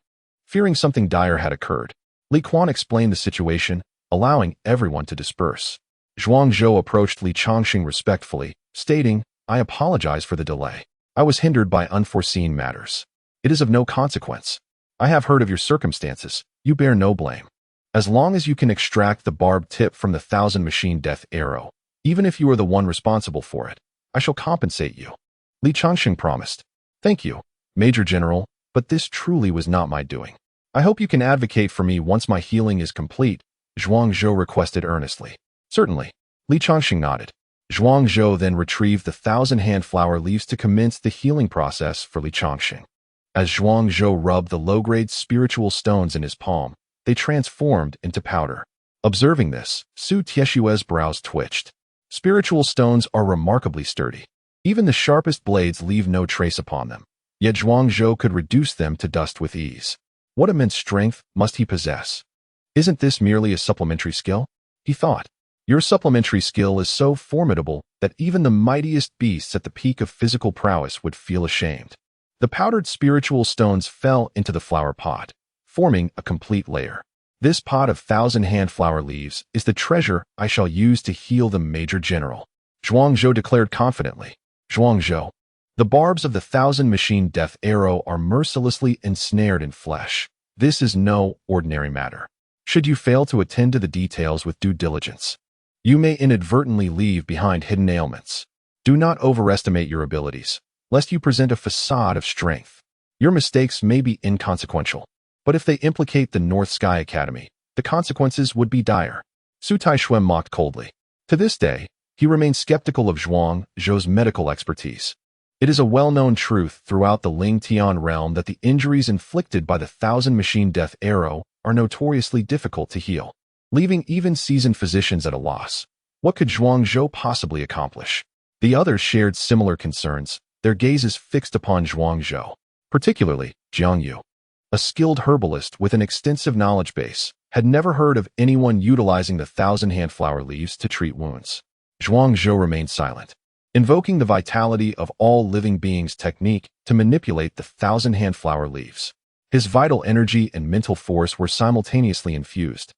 Speaker 1: Fearing something dire had occurred, Li Quan explained the situation, allowing everyone to disperse. Zhuang Zhou approached Li Changxing respectfully, stating, "I apologize for the delay. I was hindered by unforeseen matters. It is of no consequence. I have heard of your circumstances. You bear no blame. As long as you can extract the barbed tip from the 1,000-machine death arrow, even if you are the one responsible for it, I shall compensate you." Li Changxing promised. "Thank you, Major General, but this truly was not my doing. I hope you can advocate for me once my healing is complete," Zhuang Zhou requested earnestly. "Certainly." Li Changxing nodded. Zhuang Zhou then retrieved the 1,000-hand flower leaves to commence the healing process for Li Changxing. As Zhuang Zhou rubbed the low-grade spiritual stones in his palm, they transformed into powder. Observing this, Su Tieshue's brows twitched. Spiritual stones are remarkably sturdy. Even the sharpest blades leave no trace upon them. Yet Zhuang Zhou could reduce them to dust with ease. What immense strength must he possess? "Isn't this merely a supplementary skill?" he thought. "Your supplementary skill is so formidable that even the mightiest beasts at the peak of physical prowess would feel ashamed." The powdered spiritual stones fell into the flower pot, forming a complete layer. "This pot of 1,000-hand flower leaves is the treasure I shall use to heal the Major General," Zhuang Zhou declared confidently. "Zhuang Zhou, the barbs of the 1,000-machine death arrow are mercilessly ensnared in flesh. This is no ordinary matter. Should you fail to attend to the details with due diligence, you may inadvertently leave behind hidden ailments. Do not overestimate your abilities, lest you present a facade of strength. Your mistakes may be inconsequential, but if they implicate the North Sky Academy, the consequences would be dire." Su Taishuan mocked coldly. To this day, he remains skeptical of Zhuang Zhou's medical expertise. It is a well-known truth throughout the Ling Tian realm that the injuries inflicted by the 1,000-machine death arrow are notoriously difficult to heal, leaving even seasoned physicians at a loss. What could Zhuang Zhou possibly accomplish? The others shared similar concerns, their gazes fixed upon Zhuang Zhou. Particularly, Jiang Yu, a skilled herbalist with an extensive knowledge base, had never heard of anyone utilizing the 1,000-hand flower leaves to treat wounds. Zhuang Zhou remained silent, invoking the vitality of all living beings technique to manipulate the 1,000-hand flower leaves. His vital energy and mental force were simultaneously infused,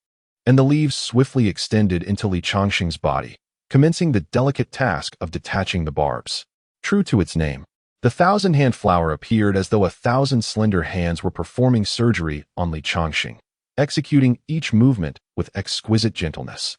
Speaker 1: and the leaves swiftly extended into Li Changxing's body, commencing the delicate task of detaching the barbs. True to its name, the thousand-hand flower appeared as though 1,000 slender hands were performing surgery on Li Changxing, executing each movement with exquisite gentleness,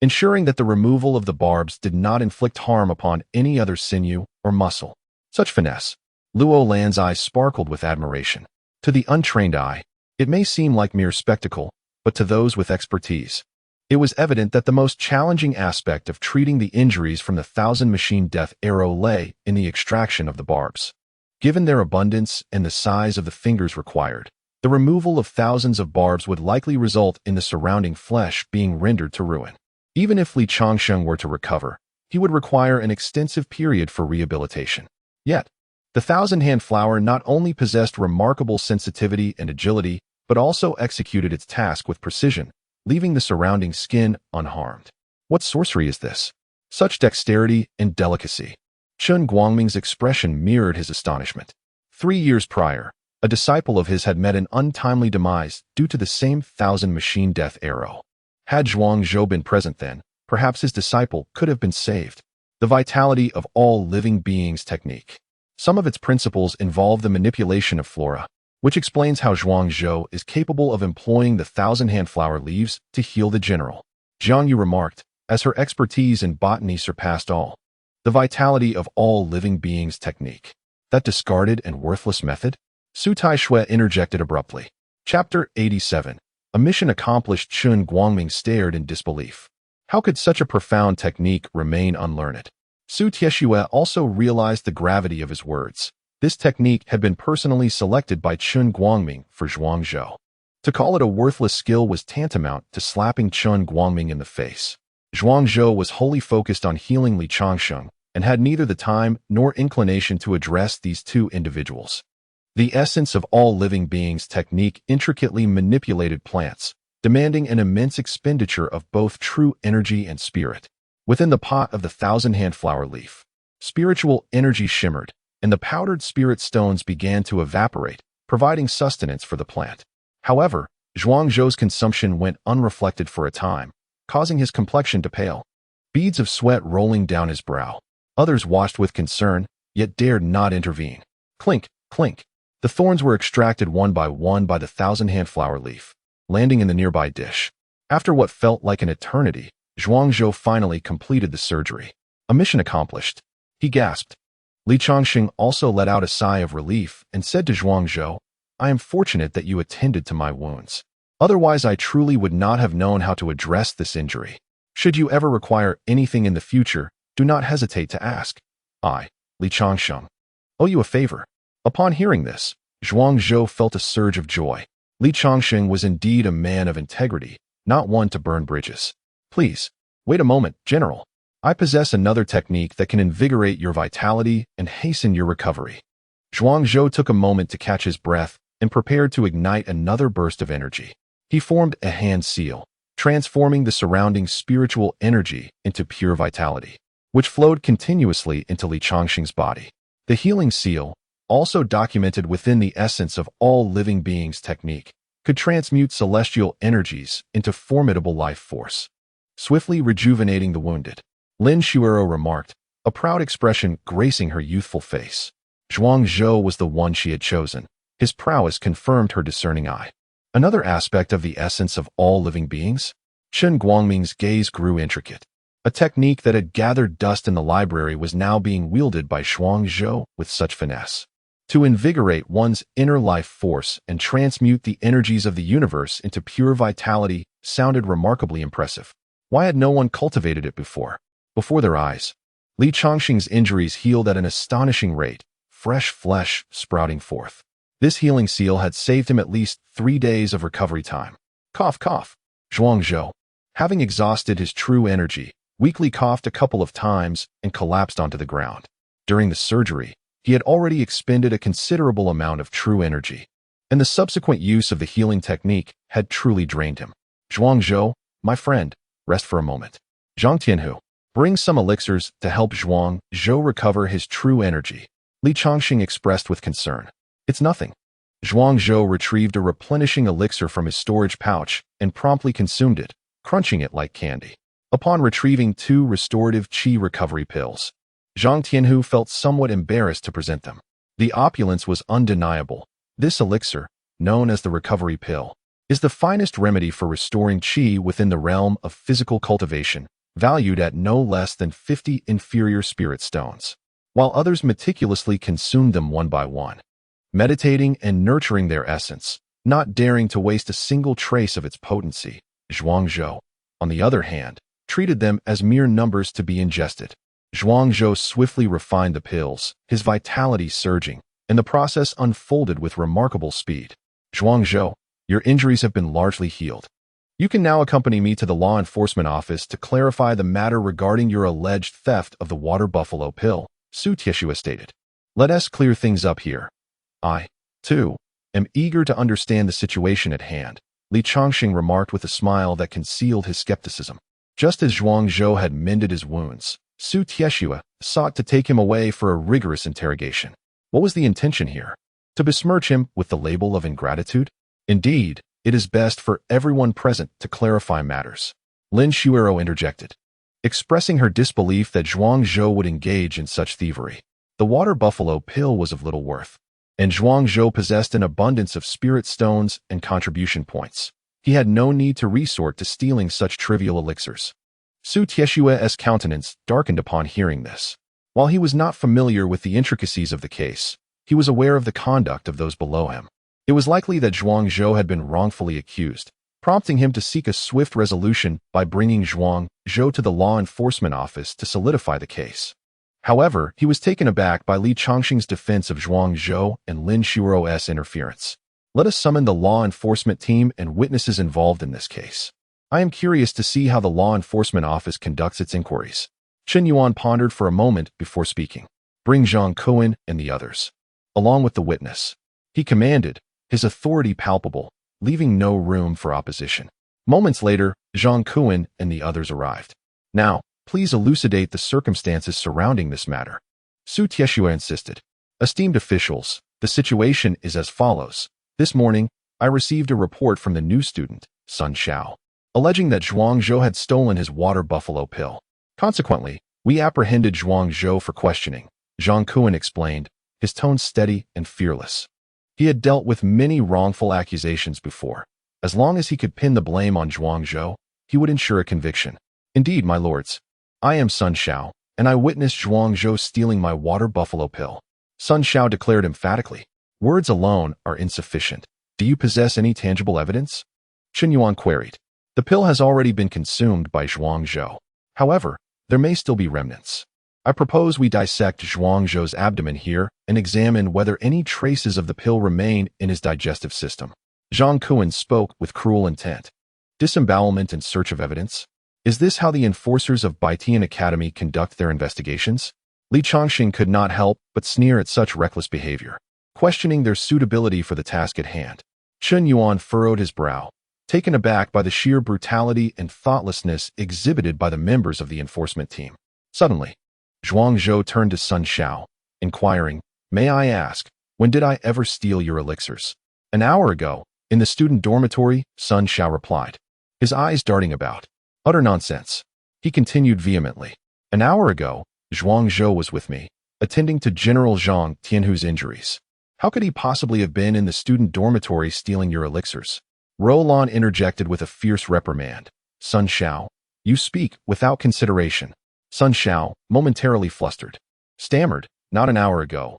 Speaker 1: ensuring that the removal of the barbs did not inflict harm upon any other sinew or muscle. Such finesse! Luo Lan's eyes sparkled with admiration. To the untrained eye, it may seem like mere spectacle, but to those with expertise, it was evident that the most challenging aspect of treating the injuries from the 1,000-machine death arrow lay in the extraction of the barbs. Given their abundance and the size of the fingers required, the removal of thousands of barbs would likely result in the surrounding flesh being rendered to ruin. Even if Li Changxing were to recover, he would require an extensive period for rehabilitation. Yet, the thousand-hand flower not only possessed remarkable sensitivity and agility, but also executed its task with precision, leaving the surrounding skin unharmed. What sorcery is this? Such dexterity and delicacy! Chen Guangming's expression mirrored his astonishment. 3 years prior, a disciple of his had met an untimely demise due to the same 1,000-machine death arrow. Had Zhuang Zhou been present then, perhaps his disciple could have been saved. The vitality of all living beings technique. Some of its principles involve the manipulation of flora, which explains how Zhuang Zhou is capable of employing the thousand-hand flower leaves to heal the general. Jiang Yu remarked, as her expertise in botany surpassed all. The vitality of all living beings technique. That discarded and worthless method? Su Taishui interjected abruptly. Chapter 87. A mission accomplished. Chen Guangming stared in disbelief. How could such a profound technique remain unlearned? Su Tieshue also realized the gravity of his words. This technique had been personally selected by Chen Guangming for Zhuang Zhou. To call it a worthless skill was tantamount to slapping Chen Guangming in the face. Zhuang Zhou was wholly focused on healing Li Changxing and had neither the time nor inclination to address these two individuals. The essence of all living beings technique intricately manipulated plants, demanding an immense expenditure of both true energy and spirit. Within the pot of the thousand-hand flower leaf, spiritual energy shimmered, and the powdered spirit stones began to evaporate, providing sustenance for the plant. However, Zhuang Zhou's consumption went unreflected for a time, causing his complexion to pale. Beads of sweat rolling down his brow. Others watched with concern, yet dared not intervene. Clink, clink. The thorns were extracted one by the thousand-hand flower leaf, landing in the nearby dish. After what felt like an eternity, Zhuang Zhou finally completed the surgery. A mission accomplished. He gasped. Li Changxing also let out a sigh of relief and said to Zhuang Zhou, I am fortunate that you attended to my wounds. Otherwise, I truly would not have known how to address this injury. Should you ever require anything in the future, do not hesitate to ask. I, Li Changxing, owe you a favor. Upon hearing this, Zhuang Zhou felt a surge of joy. Li Changxing was indeed a man of integrity, not one to burn bridges. Please, wait a moment, General. I possess another technique that can invigorate your vitality and hasten your recovery. Zhuang Zhou took a moment to catch his breath and prepared to ignite another burst of energy. He formed a hand seal, transforming the surrounding spiritual energy into pure vitality, which flowed continuously into Li Changxing's body. The healing seal, also documented within the essence of all living beings technique, could transmute celestial energies into formidable life force, swiftly rejuvenating the wounded. Lin Shuero remarked, a proud expression gracing her youthful face. Zhuang Zhou was the one she had chosen. His prowess confirmed her discerning eye. Another aspect of the essence of all living beings? Chen Guangming's gaze grew intricate. A technique that had gathered dust in the library was now being wielded by Zhuang Zhou with such finesse. To invigorate one's inner life force and transmute the energies of the universe into pure vitality sounded remarkably impressive. Why had no one cultivated it before? Before their eyes, Li Changxing's injuries healed at an astonishing rate, fresh flesh sprouting forth. This healing seal had saved him at least 3 days of recovery time. Cough, cough. Zhuang Zhou, having exhausted his true energy, weakly coughed a couple of times and collapsed onto the ground. During the surgery, he had already expended a considerable amount of true energy, and the subsequent use of the healing technique had truly drained him. Zhuang Zhou, my friend, rest for a moment. Zhang Tianhu, bring some elixirs to help Zhuang Zhou recover his true energy. Li Changxing expressed with concern. It's nothing. Zhuangzhou retrieved a replenishing elixir from his storage pouch and promptly consumed it, crunching it like candy. Upon retrieving 2 restorative qi recovery pills, Zhang Tianhu felt somewhat embarrassed to present them. The opulence was undeniable. This elixir, known as the recovery pill, is the finest remedy for restoring qi within the realm of physical cultivation, valued at no less than 50 inferior spirit stones, while others meticulously consumed them one by one, meditating and nurturing their essence, not daring to waste a single trace of its potency. Zhuangzhou, on the other hand, treated them as mere numbers to be ingested. Zhuangzhou swiftly refined the pills, his vitality surging, and the process unfolded with remarkable speed. Zhuangzhou, your injuries have been largely healed. You can now accompany me to the law enforcement office to clarify the matter regarding your alleged theft of the water buffalo pill, Su Tieshua stated. Let us clear things up here. I, too, am eager to understand the situation at hand, Li Chongqing remarked with a smile that concealed his skepticism. Just as Zhuangzhou had mended his wounds, Su Tieshua sought to take him away for a rigorous interrogation. What was the intention here? To besmirch him with the label of ingratitude? Indeed, it is best for everyone present to clarify matters. Lin Shuero interjected, expressing her disbelief that Zhuangzhou would engage in such thievery. The water buffalo pill was of little worth, and Zhuangzhou possessed an abundance of spirit stones and contribution points. He had no need to resort to stealing such trivial elixirs. Su Tieshua's countenance darkened upon hearing this. While he was not familiar with the intricacies of the case, he was aware of the conduct of those below him. It was likely that Zhuangzhou had been wrongfully accused, prompting him to seek a swift resolution by bringing Zhuangzhou to the law enforcement office to solidify the case. However, he was taken aback by Li Chongqing's defense of Zhuangzhou and Lin Shuro's interference. Let us summon the law enforcement team and witnesses involved in this case. I am curious to see how the law enforcement office conducts its inquiries. Chen Yuan pondered for a moment before speaking. Bring Zhang Kuan and the others, along with the witness. He commanded, his authority palpable, leaving no room for opposition. Moments later, Zhang Kuan and the others arrived. Now, please elucidate the circumstances surrounding this matter. Su Tieshua insisted. Esteemed officials, the situation is as follows. This morning, I received a report from the new student, Sun Xiao, alleging that Zhuangzhou had stolen his water buffalo pill. Consequently, we apprehended Zhuangzhou for questioning. Zhang Kuan explained, his tone steady and fearless. He had dealt with many wrongful accusations before. As long as he could pin the blame on Zhuangzhou, he would ensure a conviction. Indeed, my lords, I am Sun Xiao, and I witnessed Zhuangzhou stealing my water buffalo pill. Sun Xiao declared emphatically. Words alone are insufficient. Do you possess any tangible evidence? Chen Yuan queried. The pill has already been consumed by Zhuangzhou. However, there may still be remnants. I propose we dissect Zhuangzhou's abdomen here and examine whether any traces of the pill remain in his digestive system. Zhang Kuan spoke with cruel intent. Disembowelment in search of evidence? Is this how the enforcers of Baitian Academy conduct their investigations? Li Chongqing could not help but sneer at such reckless behavior, questioning their suitability for the task at hand. Chen Yuan furrowed his brow, taken aback by the sheer brutality and thoughtlessness exhibited by the members of the enforcement team. Suddenly, Zhuangzhou turned to Sun Xiao, inquiring, May I ask, when did I ever steal your elixirs? An hour ago, in the student dormitory, Sun Xiao replied, his eyes darting about. Utter nonsense. He continued vehemently. An hour ago, Zhuangzhou was with me, attending to General Zhang Tianhu's injuries. How could he possibly have been in the student dormitory stealing your elixirs? Roland interjected with a fierce reprimand. Sun Xiao, you speak without consideration. Sun Xiao, momentarily flustered, stammered, not an hour ago,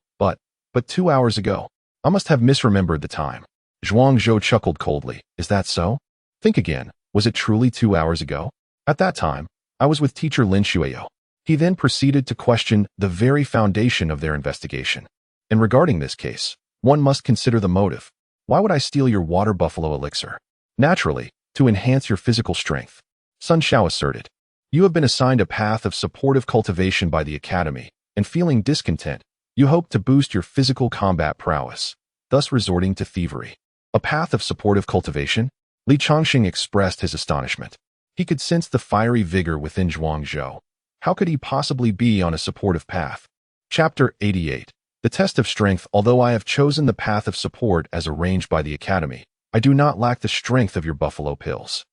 Speaker 1: but 2 hours ago. I must have misremembered the time. Zhuangzhou chuckled coldly. Is that so? Think again. Was it truly 2 hours ago? At that time, I was with teacher Lin Shueo. He then proceeded to question the very foundation of their investigation. And regarding this case, one must consider the motive. Why would I steal your water buffalo elixir? Naturally, to enhance your physical strength. Sun Xiao asserted. You have been assigned a path of supportive cultivation by the academy, and feeling discontent, you hope to boost your physical combat prowess, thus resorting to thievery. A path of supportive cultivation? Li Chongqing expressed his astonishment. He could sense the fiery vigor within Zhuangzhou. How could he possibly be on a supportive path? Chapter 88. The test of strength. Although I have chosen the path of support as arranged by the Academy, I do not lack the strength of your buffalo pills.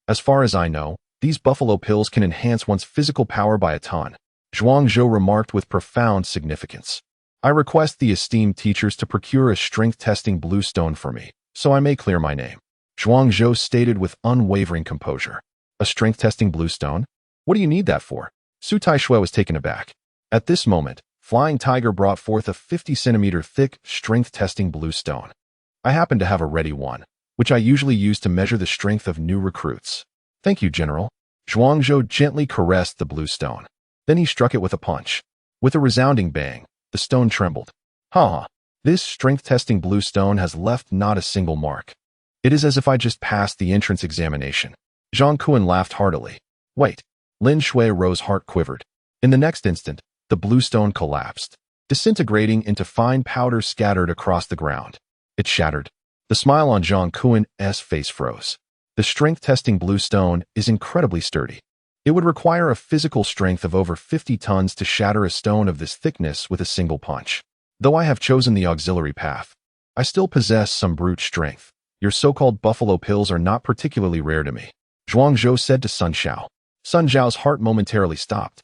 Speaker 1: As far as I know, these buffalo pills can enhance one's physical power by a ton, Zhuang Zhou remarked with profound significance. I request the esteemed teachers to procure a strength-testing blue stone for me, so I may clear my name. Zhuang Zhou stated with unwavering composure. A strength-testing blue stone? What do you need that for? Su Taishui was taken aback. At this moment, Flying Tiger brought forth a 50-centimeter thick, strength-testing blue stone. I happen to have a ready one, which I usually use to measure the strength of new recruits. Thank you, General. Zhuang Zhou gently caressed the blue stone. Then he struck it with a punch. With a resounding bang, the stone trembled. Ha! This strength-testing blue stone has left not a single mark. It is as if I just passed the entrance examination. Zhang Kuan laughed heartily. Wait. Lin Shui's heart quivered. In the next instant, the blue stone collapsed, disintegrating into fine powder scattered across the ground. It shattered. The smile on Zhang Kuan's face froze. The strength-testing blue stone is incredibly sturdy. It would require a physical strength of over 50 tons to shatter a stone of this thickness with a single punch. Though I have chosen the auxiliary path, I still possess some brute strength. Your so-called buffalo pills are not particularly rare to me, Zhuang Zhou said to Sun Xiao. Sun Zhao's heart momentarily stopped.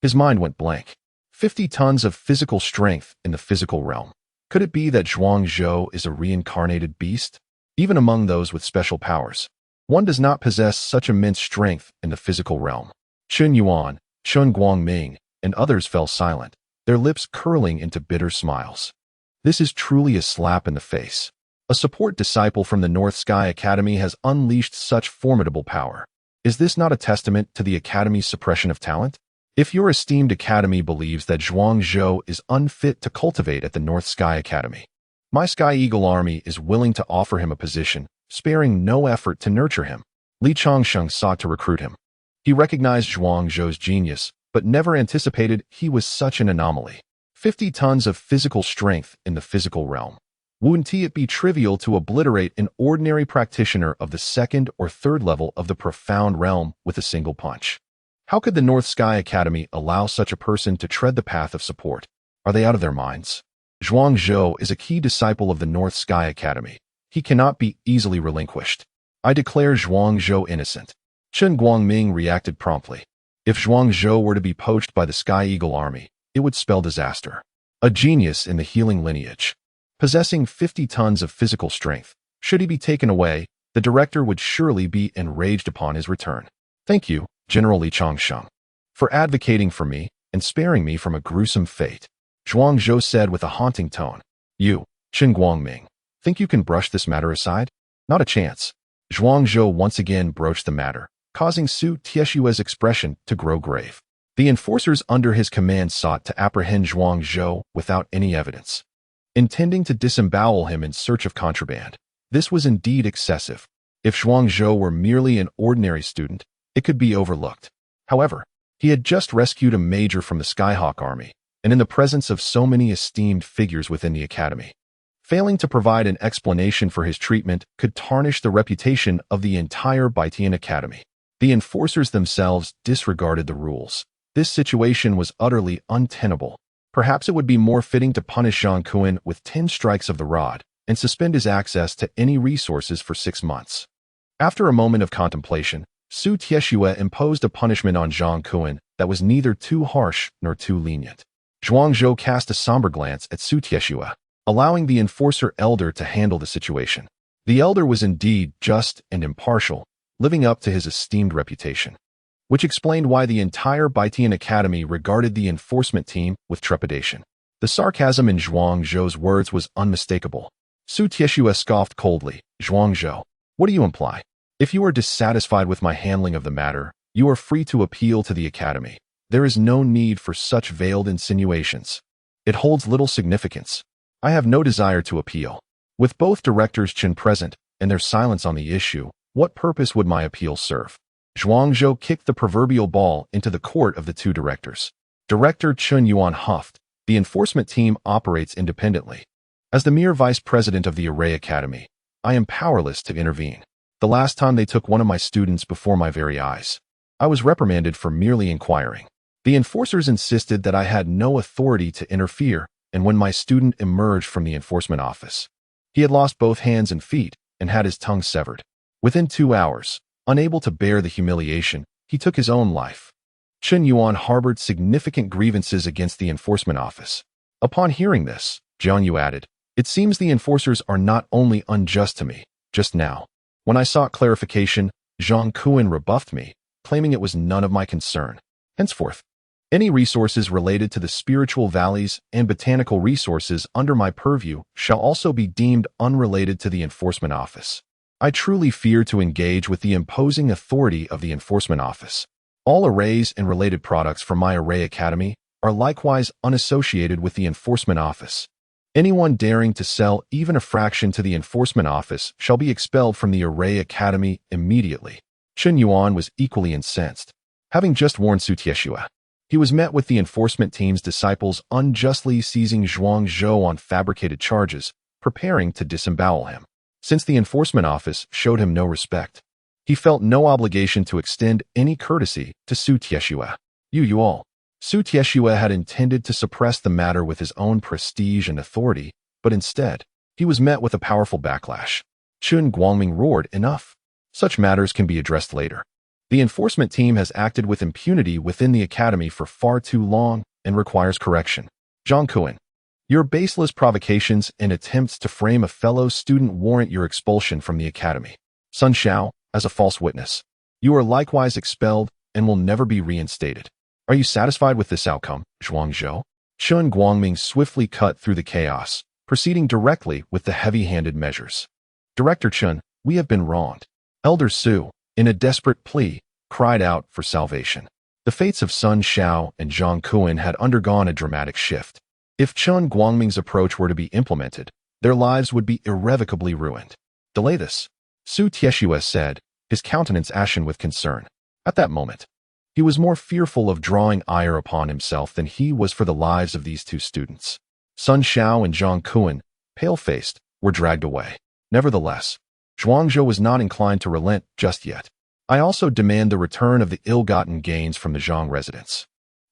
Speaker 1: His mind went blank. 50 tons of physical strength in the physical realm. Could it be that Zhuang Zhou is a reincarnated beast? Even among those with special powers, one does not possess such immense strength in the physical realm. Chun Yuan, Chun Guangming, and others fell silent, their lips curling into bitter smiles. This is truly a slap in the face. A support disciple from the North Sky Academy has unleashed such formidable power. Is this not a testament to the Academy's suppression of talent? If your esteemed Academy believes that Zhuang Zhou is unfit to cultivate at the North Sky Academy, my Sky Eagle Army is willing to offer him a position, sparing no effort to nurture him. Li Changsheng sought to recruit him. He recognized Zhuang Zhou's genius, but never anticipated he was such an anomaly. 50 tons of physical strength in the physical realm. Wouldn't it be trivial to obliterate an ordinary practitioner of the second or third level of the profound realm with a single punch? How could the North Sky Academy allow such a person to tread the path of support? Are they out of their minds? Zhuang Zhou is a key disciple of the North Sky Academy. He cannot be easily relinquished. I declare Zhuang Zhou innocent. Chen Guangming reacted promptly. If Zhuang Zhou were to be poached by the Sky Eagle Army, it would spell disaster. A genius in the healing lineage. Possessing 50 tons of physical strength, should he be taken away, the director would surely be enraged upon his return. Thank you, General Li Changsheng, for advocating for me and sparing me from a gruesome fate, Zhuang Zhou said with a haunting tone. You, Chen Guangming, think you can brush this matter aside? Not a chance. Zhuang Zhou once again broached the matter, causing Su Tieshua's expression to grow grave. The enforcers under his command sought to apprehend Zhuang Zhou without any evidence, intending to disembowel him in search of contraband. This was indeed excessive. If Zhuang Zhou were merely an ordinary student, it could be overlooked. However, he had just rescued a major from the Skyhawk Army, and in the presence of so many esteemed figures within the Academy, failing to provide an explanation for his treatment could tarnish the reputation of the entire Baitian Academy. The enforcers themselves disregarded the rules. This situation was utterly untenable. Perhaps it would be more fitting to punish Zhang Kuan with 10 strikes of the rod and suspend his access to any resources for 6 months. After a moment of contemplation, Su Tieshua imposed a punishment on Zhang Kuan that was neither too harsh nor too lenient. Zhuang Zhou cast a somber glance at Su Tieshua, allowing the enforcer elder to handle the situation. The elder was indeed just and impartial, living up to his esteemed reputation, which explained why the entire Baitian Academy regarded the enforcement team with trepidation. The sarcasm in Zhuang Zhou's words was unmistakable. Su Tieshua scoffed coldly. Zhuang Zhou, what do you imply? If you are dissatisfied with my handling of the matter, you are free to appeal to the Academy. There is no need for such veiled insinuations. It holds little significance. I have no desire to appeal. With both directors Chen present and their silence on the issue, what purpose would my appeal serve? Zhuang Zhou kicked the proverbial ball into the court of the two directors. Director Chun Yuan huffed. The enforcement team operates independently. As the mere vice president of the Array Academy, I am powerless to intervene. The last time they took one of my students before my very eyes, I was reprimanded for merely inquiring. The enforcers insisted that I had no authority to interfere, and when my student emerged from the enforcement office. He had lost both hands and feet and had his tongue severed. Within 2 hours, unable to bear the humiliation, he took his own life. Chen Yuan harbored significant grievances against the enforcement office. Upon hearing this, Jiang Yu added, "It seems the enforcers are not only unjust to me. Just now, when I sought clarification, Zhang Kuan rebuffed me, claiming it was none of my concern. Henceforth, any resources related to the spiritual valleys and botanical resources under my purview shall also be deemed unrelated to the enforcement office. I truly fear to engage with the imposing authority of the enforcement office. All arrays and related products from my Array Academy are likewise unassociated with the enforcement office. Anyone daring to sell even a fraction to the enforcement office shall be expelled from the Array Academy immediately." Chen Yuan was equally incensed. Having just warned Su Tieshue, he was met with the enforcement team's disciples unjustly seizing Zhuang Zhou on fabricated charges, preparing to disembowel him. Since the enforcement office showed him no respect, he felt no obligation to extend any courtesy to Su Tieshue. Yual. Su Tieshue had intended to suppress the matter with his own prestige and authority, but instead, he was met with a powerful backlash. Chun Guangming roared, "Enough. Such matters can be addressed later. The enforcement team has acted with impunity within the academy for far too long and requires correction. Zhang Kuan, your baseless provocations and attempts to frame a fellow student warrant your expulsion from the academy. Sun Xiao, as a false witness, you are likewise expelled and will never be reinstated. Are you satisfied with this outcome, Zhuang Zhou?" Chun Guangming swiftly cut through the chaos, proceeding directly with the heavy-handed measures. "Director Chun, we have been wronged." Elder Su, in a desperate plea, cried out for salvation. The fates of Sun Xiao and Zhang Kuan had undergone a dramatic shift. If Chun Guangming's approach were to be implemented, their lives would be irrevocably ruined. "Delay this," Su Tieshue said, his countenance ashen with concern. At that moment, he was more fearful of drawing ire upon himself than he was for the lives of these two students. Sun Xiao and Zhang Kuan, pale-faced, were dragged away. Nevertheless, Zhuangzhou was not inclined to relent just yet. "I also demand the return of the ill-gotten gains from the Zhang residents.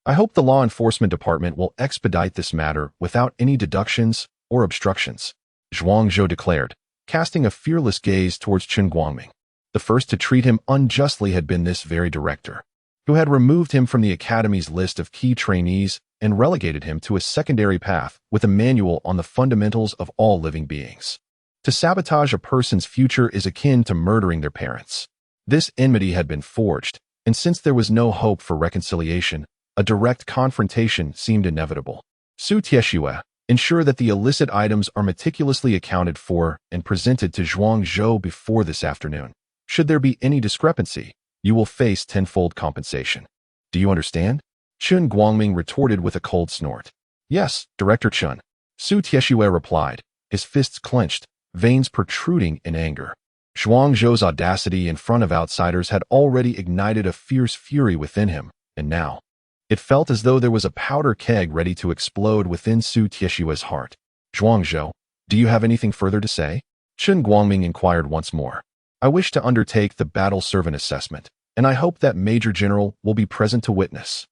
Speaker 1: I hope the law enforcement department will expedite this matter without any deductions or obstructions," Zhuangzhou declared, casting a fearless gaze towards Chen Guangming. The first to treat him unjustly had been this very director, who had removed him from the academy's list of key trainees and relegated him to a secondary path with a manual on the fundamentals of all living beings. To sabotage a person's future is akin to murdering their parents. This enmity had been forged, and since there was no hope for reconciliation, a direct confrontation seemed inevitable. Su Tieshue, ensure that the illicit items are meticulously accounted for and presented to Zhuang Zhou before this afternoon. Should there be any discrepancy, you will face tenfold compensation. Do you understand? Chun Guangming retorted with a cold snort. "Yes, Director Chun," Su Tieshue replied, his fists clenched, veins protruding in anger. Zhuang Zhou's audacity in front of outsiders had already ignited a fierce fury within him, and now, it felt as though there was a powder keg ready to explode within Su Tieshue's heart. "Zhuang Zhou, do you have anything further to say?" Chun Guangming inquired once more. "I wish to undertake the battle servant assessment, and I hope that Major General will be present to witness."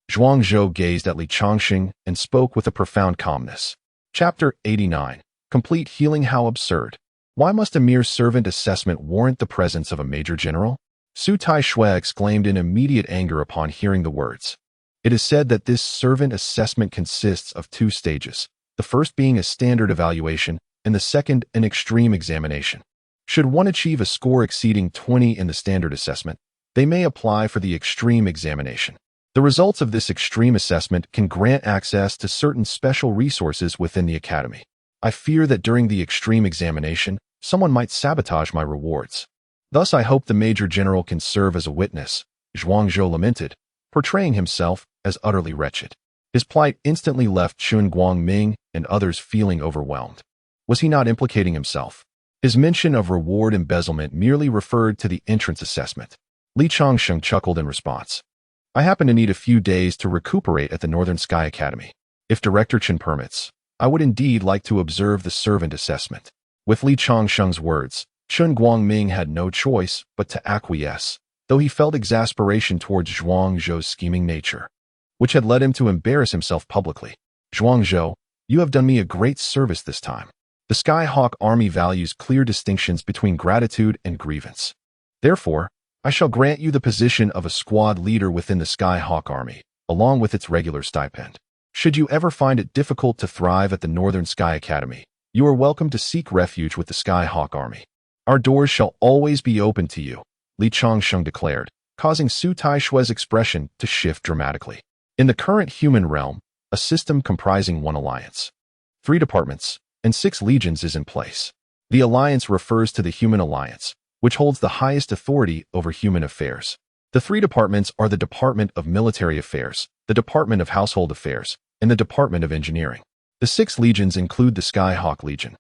Speaker 1: Zhuang Zhou gazed at Li Changxing and spoke with a profound calmness. Chapter 89. Complete Healing. How absurd. Why must a mere servant assessment warrant the presence of a Major General? Su Taishui exclaimed in immediate anger upon hearing the words. It is said that this servant assessment consists of 2 stages, the first being a standard evaluation and the second an extreme examination. Should one achieve a score exceeding 20 in the standard assessment, they may apply for the extreme examination. The results of this extreme assessment can grant access to certain special resources within the academy. I fear that during the extreme examination, someone might sabotage my rewards. Thus I hope the Major General can serve as a witness, Zhuang Zhou lamented, portraying himself as utterly wretched. His plight instantly left Chun Guangming and others feeling overwhelmed. Was he not implicating himself? His mention of reward embezzlement merely referred to the entrance assessment. Li Changsheng chuckled in response. I happen to need a few days to recuperate at the Northern Sky Academy. If Director Chen permits, I would indeed like to observe the servant assessment. With Li Changsheng's words, Chun Guangming had no choice but to acquiesce, though he felt exasperation towards Zhuang Zhou's scheming nature, which had led him to embarrass himself publicly. Zhuang Zhou, You have done me a great service this time. The Skyhawk Army values clear distinctions between gratitude and grievance. Therefore, I shall grant you the position of a squad leader within the Skyhawk Army, along with its regular stipend. Should you ever find it difficult to thrive at the Northern Sky Academy, you are welcome to seek refuge with the Skyhawk Army. Our doors shall always be open to you, Li Changsheng declared, causing Su Taishue's expression to shift dramatically. In the current human realm, a system comprising 1 alliance, 3 departments, and 6 legions is in place. The alliance refers to the Human Alliance, which holds the highest authority over human affairs. The 3 departments are the Department of Military Affairs, the Department of Household Affairs, and the Department of Engineering. The 6 legions include the Skyhawk Legion,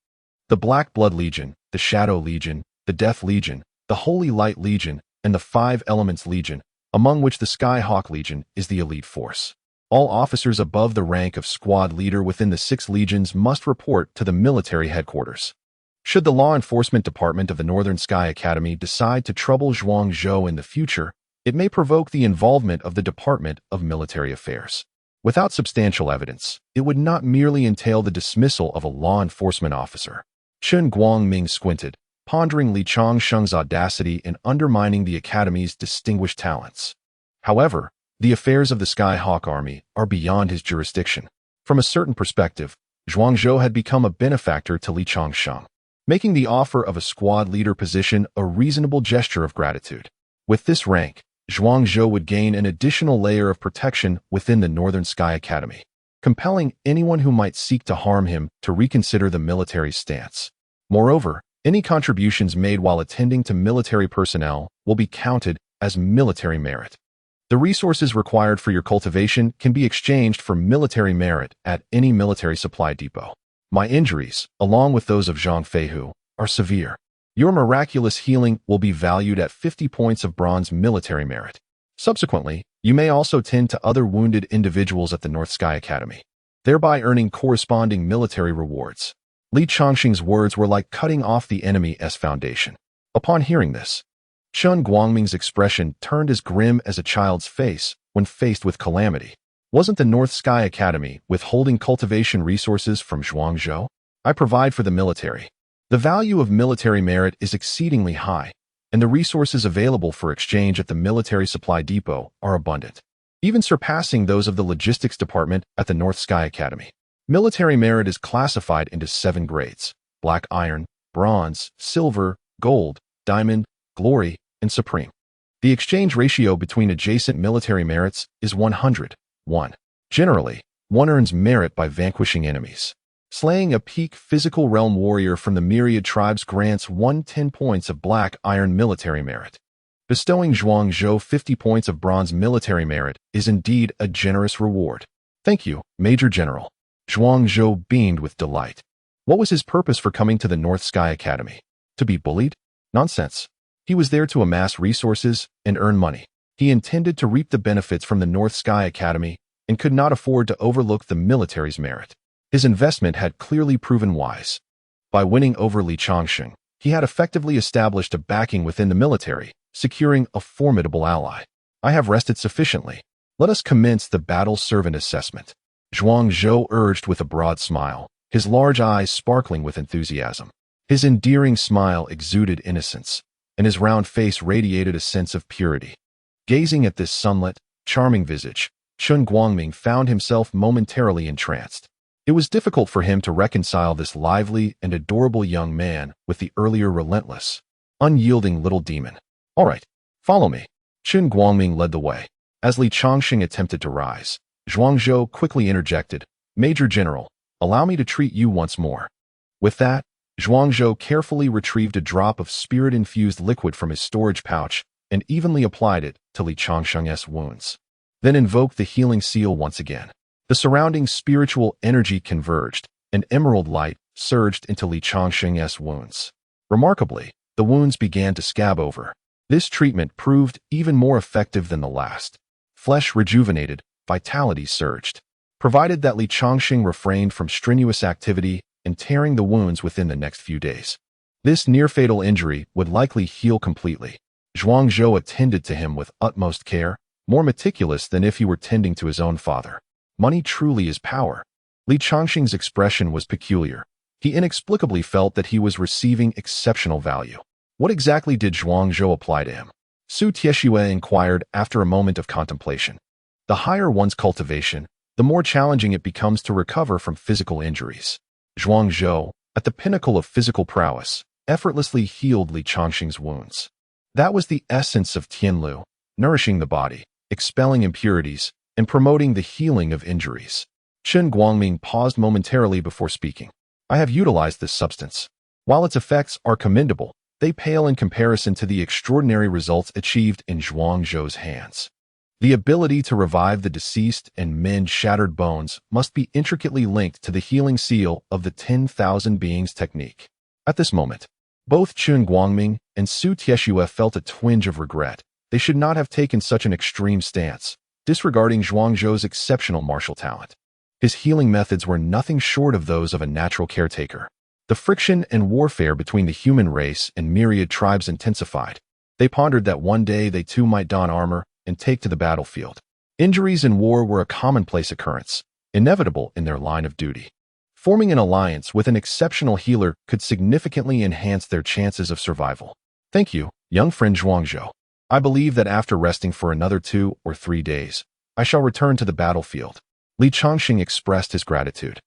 Speaker 1: the Black Blood Legion, the Shadow Legion, the Death Legion, the Holy Light Legion, and the 5 Elements Legion, among which the Skyhawk Legion is the elite force. All officers above the rank of squad leader within the 6 legions must report to the military headquarters. Should the Law Enforcement Department of the Northern Sky Academy decide to trouble Zhuangzhou in the future, it may provoke the involvement of the Department of Military Affairs. Without substantial evidence, it would not merely entail the dismissal of a law enforcement officer. Chen Guangming squinted, pondering Li Changsheng's audacity in undermining the Academy's distinguished talents. However, the affairs of the Skyhawk Army are beyond his jurisdiction. From a certain perspective, Zhuangzhou had become a benefactor to Li Changsheng, making the offer of a squad leader position a reasonable gesture of gratitude. With this rank, Zhuangzhou would gain an additional layer of protection within the Northern Sky Academy, compelling anyone who might seek to harm him to reconsider the military's stance. Moreover, any contributions made while attending to military personnel will be counted as military merit. The resources required for your cultivation can be exchanged for military merit at any military supply depot. My injuries, along with those of Zhang Feihu, are severe. Your miraculous healing will be valued at 50 points of bronze military merit. Subsequently, you may also tend to other wounded individuals at the North Sky Academy, thereby earning corresponding military rewards. Li Changsheng's words were like cutting off the enemy's foundation. Upon hearing this, Chen Guangming's expression turned as grim as a child's face when faced with calamity. Wasn't the North Sky Academy withholding cultivation resources from Zhuangzhou? I provide for the military. The value of military merit is exceedingly high, and the resources available for exchange at the military supply depot are abundant, even surpassing those of the logistics department at the North Sky Academy. Military merit is classified into 7 grades: black iron, bronze, silver, gold, diamond, glory, and supreme. The exchange ratio between adjacent military merits is 100:1. Generally, one earns merit by vanquishing enemies. Slaying a peak physical realm warrior from the myriad tribes grants 110 points of black iron military merit. Bestowing Zhuangzhou 50 points of bronze military merit is indeed a generous reward. Thank you, Major General. Zhuangzhou beamed with delight. What was his purpose for coming to the North Sky Academy? To be bullied? Nonsense. He was there to amass resources and earn money. He intended to reap the benefits from the North Sky Academy and could not afford to overlook the military's merit. His investment had clearly proven wise. By winning over Li Changsheng, he had effectively established a backing within the military, securing a formidable ally. I have rested sufficiently. Let us commence the battle servant assessment. Zhuangzhou urged with a broad smile, his large eyes sparkling with enthusiasm. His endearing smile exuded innocence, and his round face radiated a sense of purity. Gazing at this sunlit, charming visage, Chen Guangming found himself momentarily entranced. It was difficult for him to reconcile this lively and adorable young man with the earlier relentless, unyielding little demon. All right, follow me. Chen Guangming led the way. As Li Changsheng attempted to rise, Zhuangzhou quickly interjected, Major General, allow me to treat you once more. With that, Zhuangzhou carefully retrieved a drop of spirit-infused liquid from his storage pouch and evenly applied it to Li Changsheng's wounds. Then invoked the healing seal once again. The surrounding spiritual energy converged, and emerald light surged into Li Changsheng's wounds. Remarkably, the wounds began to scab over. This treatment proved even more effective than the last. Flesh rejuvenated, vitality surged. Provided that Li Changsheng refrained from strenuous activity and tearing the wounds within the next few days, this near-fatal injury would likely heal completely. Zhuangzhou attended to him with utmost care, more meticulous than if he were tending to his own father. Money truly is power. Li Changxing's expression was peculiar. He inexplicably felt that he was receiving exceptional value. What exactly did Zhuangzhou apply to him? Su Tieshue inquired after a moment of contemplation. The higher one's cultivation, the more challenging it becomes to recover from physical injuries. Zhuangzhou, at the pinnacle of physical prowess, effortlessly healed Li Changxing's wounds. That was the essence of Tianlu, nourishing the body, expelling impurities, and promoting the healing of injuries. Chen Guangming paused momentarily before speaking. I have utilized this substance. While its effects are commendable, they pale in comparison to the extraordinary results achieved in Zhuangzhou's hands. The ability to revive the deceased and mend shattered bones must be intricately linked to the healing seal of the 10,000 beings technique. At this moment, both Chen Guangming and Su Tieshue felt a twinge of regret. They should not have taken such an extreme stance, disregarding Zhuangzhou's exceptional martial talent. His healing methods were nothing short of those of a natural caretaker. The friction and warfare between the human race and myriad tribes intensified. They pondered that one day they too might don armor and take to the battlefield. Injuries in war were a commonplace occurrence, inevitable in their line of duty. Forming an alliance with an exceptional healer could significantly enhance their chances of survival. Thank you, young friend Zhuangzhou. I believe that after resting for another 2 or 3 days, I shall return to the battlefield. Li Changxing expressed his gratitude,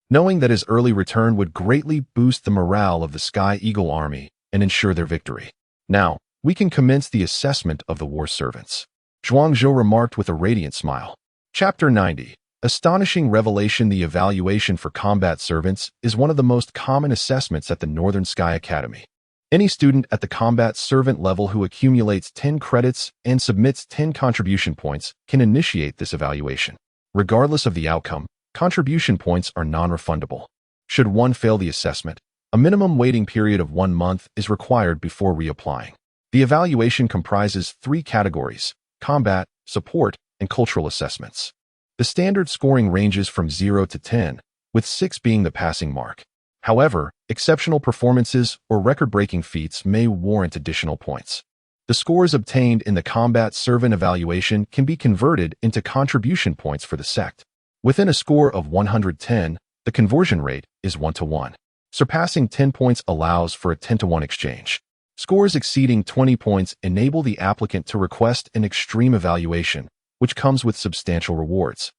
Speaker 1: knowing that his early return would greatly boost the morale of the Sky Eagle Army and ensure their victory. Now, we can commence the assessment of the war servants. Zhuangzhou remarked with a radiant smile. Chapter 90. Astonishing revelation. The evaluation for combat servants is one of the most common assessments at the Northern Sky Academy. Any student at the combat servant level who accumulates 10 credits and submits 10 contribution points can initiate this evaluation. Regardless of the outcome, contribution points are non-refundable. Should one fail the assessment, a minimum waiting period of 1 month is required before reapplying. The evaluation comprises 3 categories: combat, support, and cultural assessments. The standard scoring ranges from 0 to 10, with 6 being the passing mark. However, exceptional performances or record-breaking feats may warrant additional points. The scores obtained in the combat servant evaluation can be converted into contribution points for the sect. Within a score of 110, the conversion rate is 1-to-1. Surpassing 10 points allows for a 10-to-1 exchange. Scores exceeding 20 points enable the applicant to request an extreme evaluation, which comes with substantial rewards.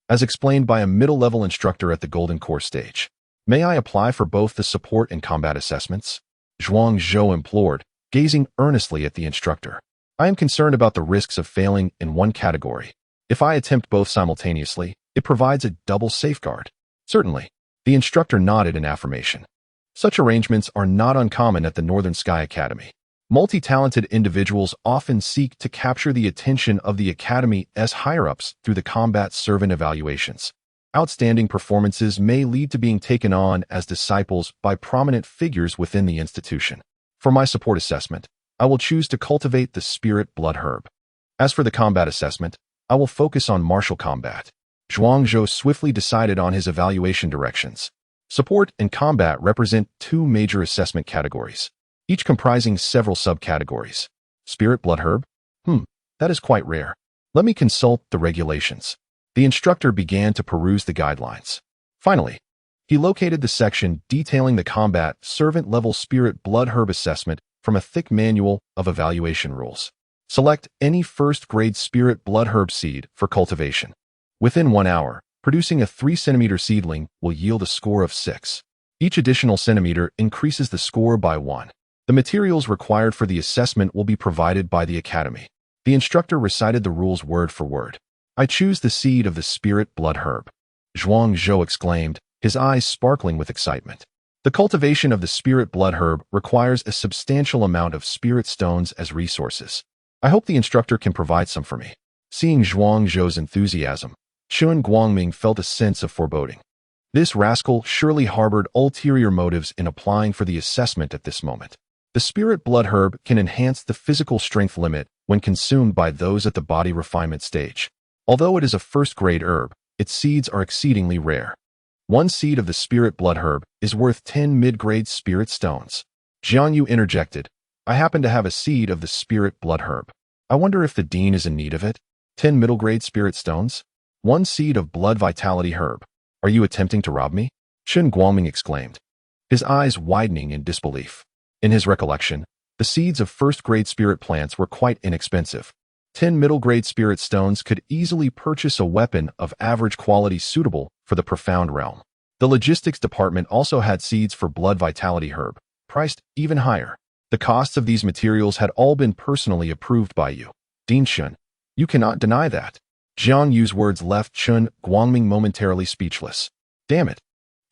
Speaker 1: As explained by a middle-level instructor at the Golden Core stage. May I apply for both the support and combat assessments? Zhuangzhou implored, gazing earnestly at the instructor. I am concerned about the risks of failing in one category. If I attempt both simultaneously, it provides a double safeguard. Certainly. The instructor nodded in affirmation. Such arrangements are not uncommon at the Northern Sky Academy. Multi-talented individuals often seek to capture the attention of the Academy's higher-ups through the combat servant evaluations. Outstanding performances may lead to being taken on as disciples by prominent figures within the institution. For my support assessment, I will choose to cultivate the spirit blood herb. As for the combat assessment, I will focus on martial combat. Zhuangzhou swiftly decided on his evaluation directions. Support and combat represent 2 major assessment categories, each comprising several subcategories. Spirit blood herb? That is quite rare. Let me consult the regulations. The instructor began to peruse the guidelines. Finally, he located the section detailing the combat servant-level spirit blood herb assessment from a thick manual of evaluation rules. Select any first-grade spirit blood herb seed for cultivation. Within 1 hour, producing a 3-centimeter seedling will yield a score of 6. Each additional centimeter increases the score by 1. The materials required for the assessment will be provided by the Academy. The instructor recited the rules word for word. I choose the seed of the spirit blood herb. Zhuangzhou exclaimed, his eyes sparkling with excitement. The cultivation of the spirit blood herb requires a substantial amount of spirit stones as resources. I hope the instructor can provide some for me. Seeing Zhuangzhou's enthusiasm, Chen Guangming felt a sense of foreboding. This rascal surely harbored ulterior motives in applying for the assessment at this moment. The spirit blood herb can enhance the physical strength limit when consumed by those at the body refinement stage. Although it is a first-grade herb, its seeds are exceedingly rare. 1 seed of the spirit blood herb is worth 10 mid-grade spirit stones. Jianyu interjected, I happen to have a seed of the spirit blood herb. I wonder if the dean is in need of it. 10 middle-grade spirit stones? 1 seed of blood vitality herb. Are you attempting to rob me? Chen Guangming exclaimed, his eyes widening in disbelief. In his recollection, the seeds of first-grade spirit plants were quite inexpensive. 10 middle-grade spirit stones could easily purchase a weapon of average quality suitable for the profound realm. The logistics department also had seeds for blood vitality herb, priced even higher. The costs of these materials had all been personally approved by you. Dean Shun, you cannot deny that. Jiang Yu's words left Chen Guangming momentarily speechless. Damn it.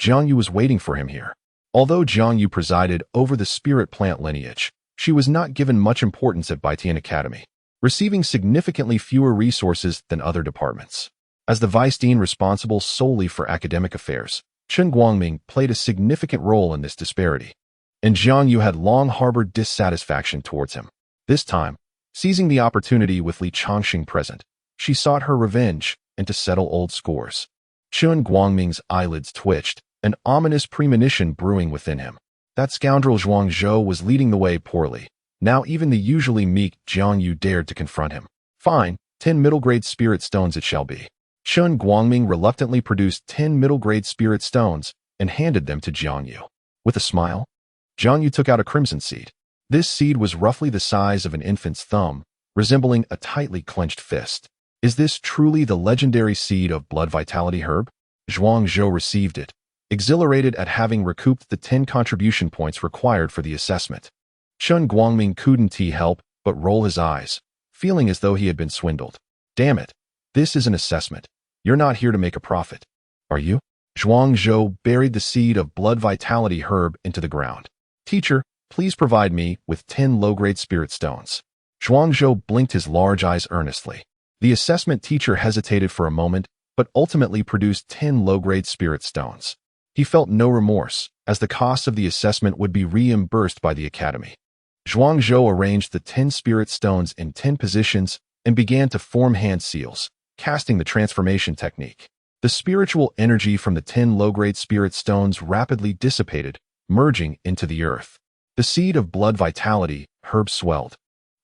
Speaker 1: Jiang Yu was waiting for him here. Although Jiang Yu presided over the spirit plant lineage, she was not given much importance at Baitian Academy, receiving significantly fewer resources than other departments. As the vice dean responsible solely for academic affairs, Chen Guangming played a significant role in this disparity, and Jiang Yu had long harbored dissatisfaction towards him. This time, seizing the opportunity with Li Changxing present, she sought her revenge and to settle old scores. Chen Guangming's eyelids twitched, an ominous premonition brewing within him. That scoundrel Zhuang Zhou was leading the way poorly. Now even the usually meek Jiang Yu dared to confront him. Fine, 10 middle-grade spirit stones it shall be. Chen Guangming reluctantly produced 10 middle-grade spirit stones and handed them to Jiang Yu. With a smile, Jiang Yu took out a crimson seed. This seed was roughly the size of an infant's thumb, resembling a tightly clenched fist. Is this truly the legendary seed of blood vitality herb? Zhuang Zhou received it, exhilarated at having recouped the 10 contribution points required for the assessment. Chen Guangming couldn't help but roll his eyes, feeling as though he had been swindled. Damn it, this is an assessment. You're not here to make a profit, are you? Zhuang Zhou buried the seed of blood vitality herb into the ground. Teacher, please provide me with 10 low-grade spirit stones. Zhuang Zhou blinked his large eyes earnestly. The assessment teacher hesitated for a moment, but ultimately produced 10 low-grade spirit stones. He felt no remorse, as the cost of the assessment would be reimbursed by the academy. Zhuang Zhou arranged the 10 spirit stones in 10 positions and began to form hand seals, casting the transformation technique. The spiritual energy from the 10 low-grade spirit stones rapidly dissipated, merging into the earth. The seed of blood vitality herb swelled,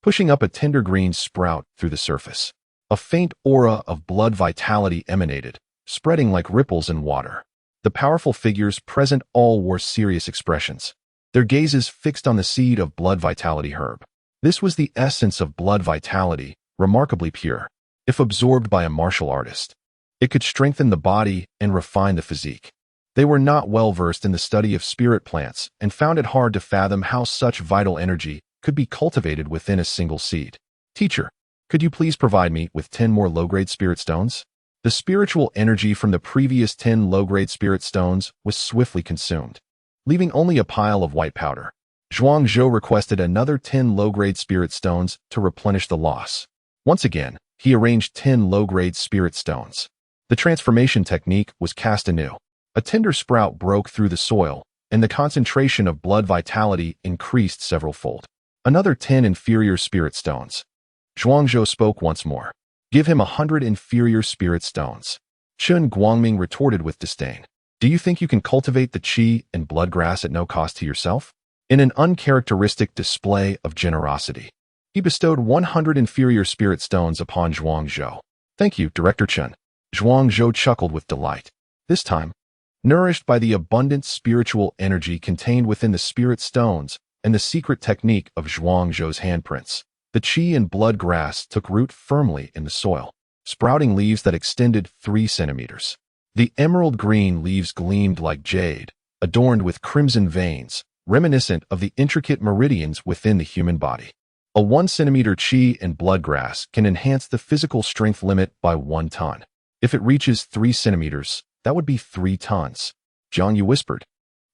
Speaker 1: pushing up a tender green sprout through the surface. A faint aura of blood vitality emanated, spreading like ripples in water. The powerful figures present all wore serious expressions, their gazes fixed on the seed of blood vitality herb. This was the essence of blood vitality, remarkably pure. If absorbed by a martial artist, it could strengthen the body and refine the physique. They were not well versed in the study of spirit plants and found it hard to fathom how such vital energy could be cultivated within a single seed. Teacher, could you please provide me with 10 more low-grade spirit stones? The spiritual energy from the previous 10 low-grade spirit stones was swiftly consumed, leaving only a pile of white powder. Zhuang Zhou requested another 10 low-grade spirit stones to replenish the loss. Once again, he arranged 10 low-grade spirit stones. The transformation technique was cast anew. A tender sprout broke through the soil, and the concentration of blood vitality increased several-fold. Another 10 inferior spirit stones. Zhuang Zhou spoke once more. Give him 100 inferior spirit stones. Chen Guangming retorted with disdain. Do you think you can cultivate the qi and blood grass at no cost to yourself? In an uncharacteristic display of generosity, he bestowed 100 inferior spirit stones upon Zhuang Zhou. Thank you, Director Chen. Zhuang Zhou chuckled with delight. This time, nourished by the abundant spiritual energy contained within the spirit stones and the secret technique of Zhuang Zhou's handprints, the qi and blood grass took root firmly in the soil, sprouting leaves that extended 3 centimeters. The emerald green leaves gleamed like jade, adorned with crimson veins, reminiscent of the intricate meridians within the human body. A 1-centimeter qi and blood grass can enhance the physical strength limit by 1 ton. If it reaches 3 centimeters, that would be 3 tons. Jiang Yu whispered,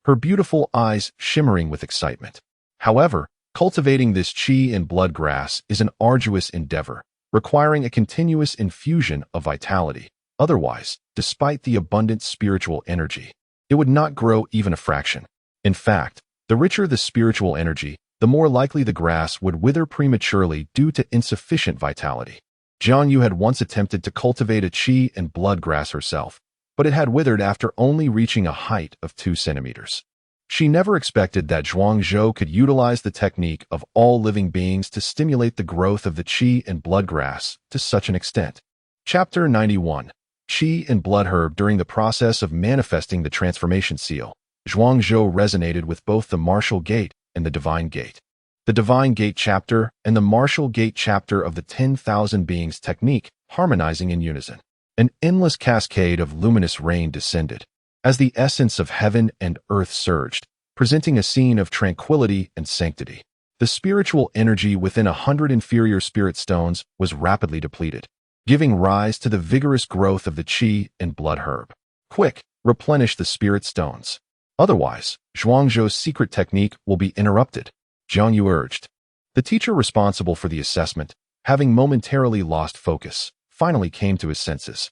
Speaker 1: her beautiful eyes shimmering with excitement. However, cultivating this qi and blood grass is an arduous endeavor, requiring a continuous infusion of vitality. Otherwise, despite the abundant spiritual energy, it would not grow even a fraction. In fact, the richer the spiritual energy, the more likely the grass would wither prematurely due to insufficient vitality. Jiang Yu had once attempted to cultivate a qi and blood grass herself, but it had withered after only reaching a height of 2 centimeters. She never expected that Zhuang Zhou could utilize the technique of all living beings to stimulate the growth of the qi and blood grass to such an extent. Chapter 91. qi and blood herb during the process of manifesting the transformation seal. Zhuangzhou resonated with both the martial gate and the divine gate. The divine gate chapter and the martial gate chapter of the 10,000 beings technique harmonizing in unison. An endless cascade of luminous rain descended as the essence of heaven and earth surged, presenting a scene of tranquility and sanctity. The spiritual energy within 100 inferior spirit stones was rapidly depleted, giving rise to the vigorous growth of the qi and blood herb. Quick, replenish the spirit stones. Otherwise, Zhuangzhou's secret technique will be interrupted, Jiang Yu urged. The teacher responsible for the assessment, having momentarily lost focus, finally came to his senses.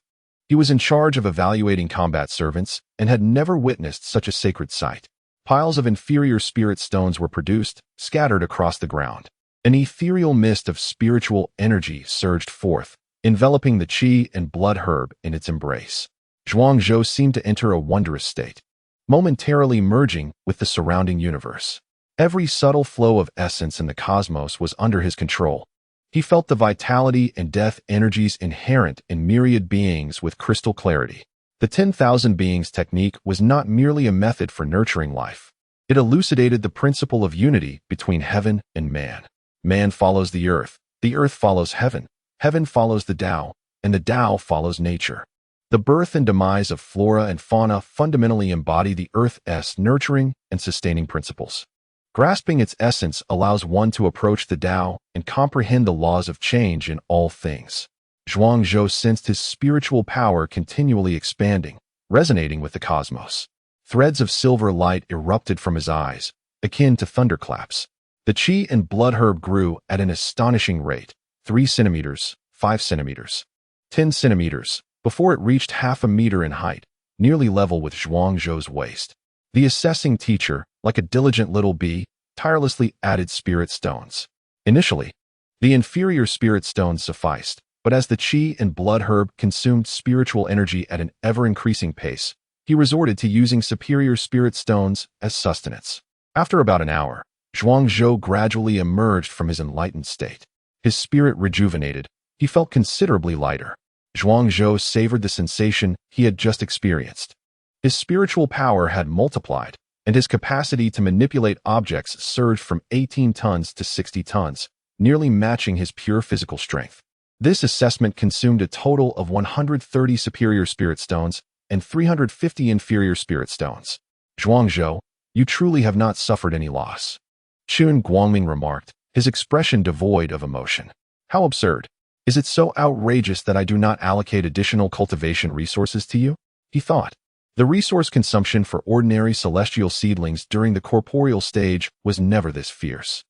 Speaker 1: He was in charge of evaluating combat servants and had never witnessed such a sacred sight. Piles of inferior spirit stones were produced, scattered across the ground. An ethereal mist of spiritual energy surged forth, enveloping the qi and blood herb in its embrace. Zhuangzhou seemed to enter a wondrous state, momentarily merging with the surrounding universe. Every subtle flow of essence in the cosmos was under his control. He felt the vitality and death energies inherent in myriad beings with crystal clarity. The 10,000 beings technique was not merely a method for nurturing life. It elucidated the principle of unity between heaven and man. Man follows the earth follows heaven, heaven follows the Tao, and the Tao follows nature. The birth and demise of flora and fauna fundamentally embody the Earth's nurturing and sustaining principles. Grasping its essence allows one to approach the Tao and comprehend the laws of change in all things. Zhuangzhou sensed his spiritual power continually expanding, resonating with the cosmos. Threads of silver light erupted from his eyes, akin to thunderclaps. The qi and blood herb grew at an astonishing rate, 3 centimeters, 5 centimeters, 10 centimeters, before it reached half a meter in height, nearly level with Zhuangzhou's waist. The assessing teacher, like a diligent little bee, tirelessly added spirit stones. Initially, the inferior spirit stones sufficed, but as the qi and blood herb consumed spiritual energy at an ever-increasing pace, he resorted to using superior spirit stones as sustenance. After about an hour, Zhuangzhou gradually emerged from his enlightened state. His spirit rejuvenated. He felt considerably lighter. Zhuangzhou savored the sensation he had just experienced. His spiritual power had multiplied, and his capacity to manipulate objects surged from 18 tons to 60 tons, nearly matching his pure physical strength. This assessment consumed a total of 130 superior spirit stones and 350 inferior spirit stones. Zhuangzhou, you truly have not suffered any loss, Qun Guangming remarked, his expression devoid of emotion. How absurd. Is it so outrageous that I do not allocate additional cultivation resources to you? He thought. The resource consumption for ordinary celestial seedlings during the corporeal stage was never this fierce.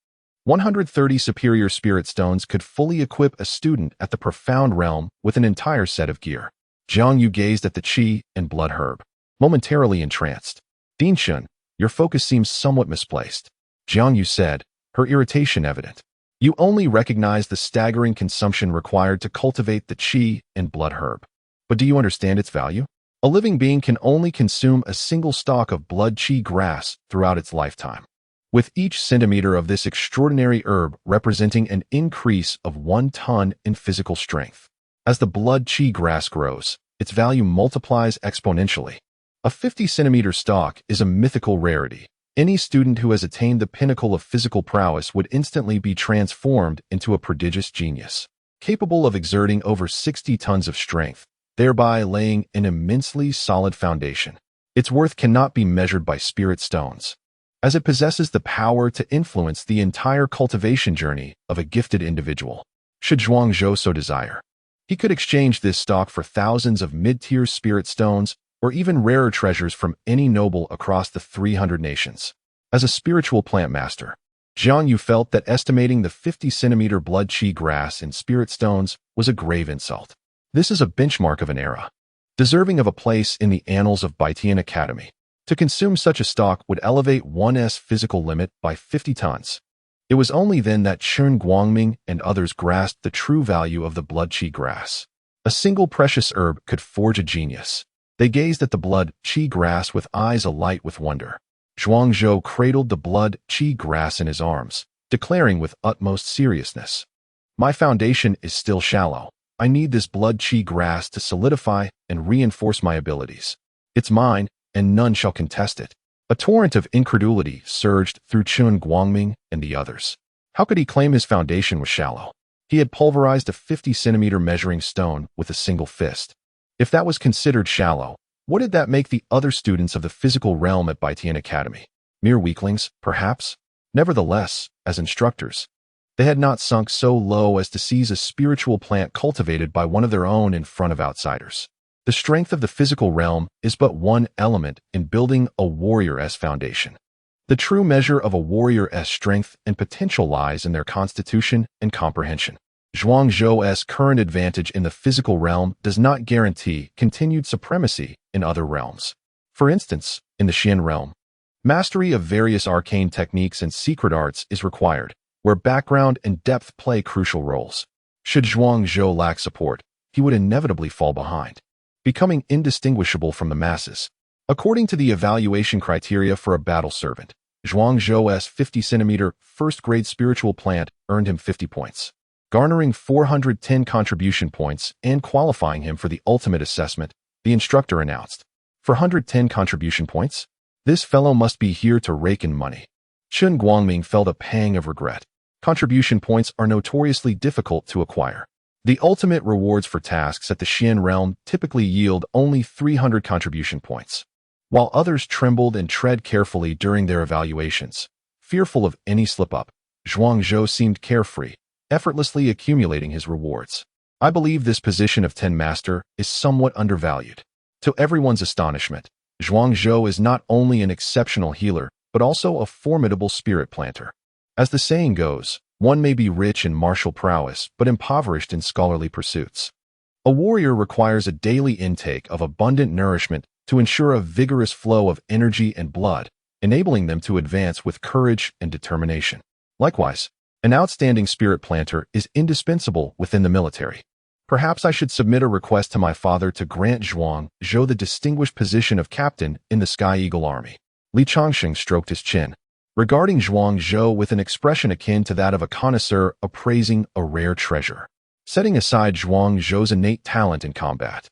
Speaker 1: 130 superior spirit stones could fully equip a student at the profound realm with an entire set of gear. Jiang Yu gazed at the qi and blood herb, momentarily entranced. Dinshun, your focus seems somewhat misplaced, Jiang Yu said, her irritation evident. You only recognize the staggering consumption required to cultivate the qi and blood herb. But do you understand its value? A living being can only consume a single stalk of blood qi grass throughout its lifetime, with each centimeter of this extraordinary herb representing an increase of 1 ton in physical strength. As the blood qi grass grows, its value multiplies exponentially. A 50-centimeter stalk is a mythical rarity. Any student who has attained the pinnacle of physical prowess would instantly be transformed into a prodigious genius, capable of exerting over 60 tons of strength, thereby laying an immensely solid foundation. Its worth cannot be measured by spirit stones, as it possesses the power to influence the entire cultivation journey of a gifted individual. Should Zhuangzhou so desire, he could exchange this stock for thousands of mid-tier spirit stones or even rarer treasures from any noble across the 300 nations. As a spiritual plant master, Jiang Yu felt that estimating the 50-centimeter blood qi grass in spirit stones was a grave insult. This is a benchmark of an era, deserving of a place in the annals of Baitian Academy. To consume such a stock would elevate one's physical limit by 50 tons. It was only then that Qun Guangming and others grasped the true value of the blood qi grass. A single precious herb could forge a genius. They gazed at the blood qi grass with eyes alight with wonder. Zhuangzhou cradled the blood qi grass in his arms, declaring with utmost seriousness, "My foundation is still shallow. I need this blood chi grass to solidify and reinforce my abilities. It's mine, and none shall contest it. A torrent of incredulity surged through Chun Guangming and the others. How could he claim his foundation was shallow? He had pulverized a 50-centimeter measuring stone with a single fist. If that was considered shallow, what did that make the other students of the physical realm at Baitian Academy? Mere weaklings, perhaps? Nevertheless, as instructors, they had not sunk so low as to seize a spiritual plant cultivated by one of their own in front of outsiders. The strength of the physical realm is but one element in building a warrior's foundation. The true measure of a warrior's strength and potential lies in their constitution and comprehension. Zhuang Zhou's current advantage in the physical realm does not guarantee continued supremacy in other realms. For instance, in the Xian realm, mastery of various arcane techniques and secret arts is required, where background and depth play crucial roles. Should Zhuang Zhou lack support, he would inevitably fall behind, becoming indistinguishable from the masses. According to the evaluation criteria for a battle servant, Zhuang Zhou's 50-centimeter first-grade spiritual plant earned him 50 points, garnering 410 contribution points and qualifying him for the ultimate assessment. The instructor announced, "For 110 contribution points, this fellow must be here to rake in money." Chun Guangming felt a pang of regret. Contribution points are notoriously difficult to acquire. The ultimate rewards for tasks at the Xian realm typically yield only 300 contribution points. While others trembled and tread carefully during their evaluations, fearful of any slip-up, Zhuang Zhou seemed carefree, effortlessly accumulating his rewards. I believe this position of 10 Master is somewhat undervalued. To everyone's astonishment, Zhuang Zhou is not only an exceptional healer, but also a formidable spirit planter. As the saying goes, one may be rich in martial prowess, but impoverished in scholarly pursuits. A warrior requires a daily intake of abundant nourishment to ensure a vigorous flow of energy and blood, enabling them to advance with courage and determination. Likewise, an outstanding spirit planter is indispensable within the military. Perhaps I should submit a request to my father to grant Zhuang Zhou the distinguished position of captain in the Sky Eagle Army. Li Changsheng stroked his chin, regarding Zhuang Zhou with an expression akin to that of a connoisseur appraising a rare treasure. Setting aside Zhuang Zhou's innate talent in combat,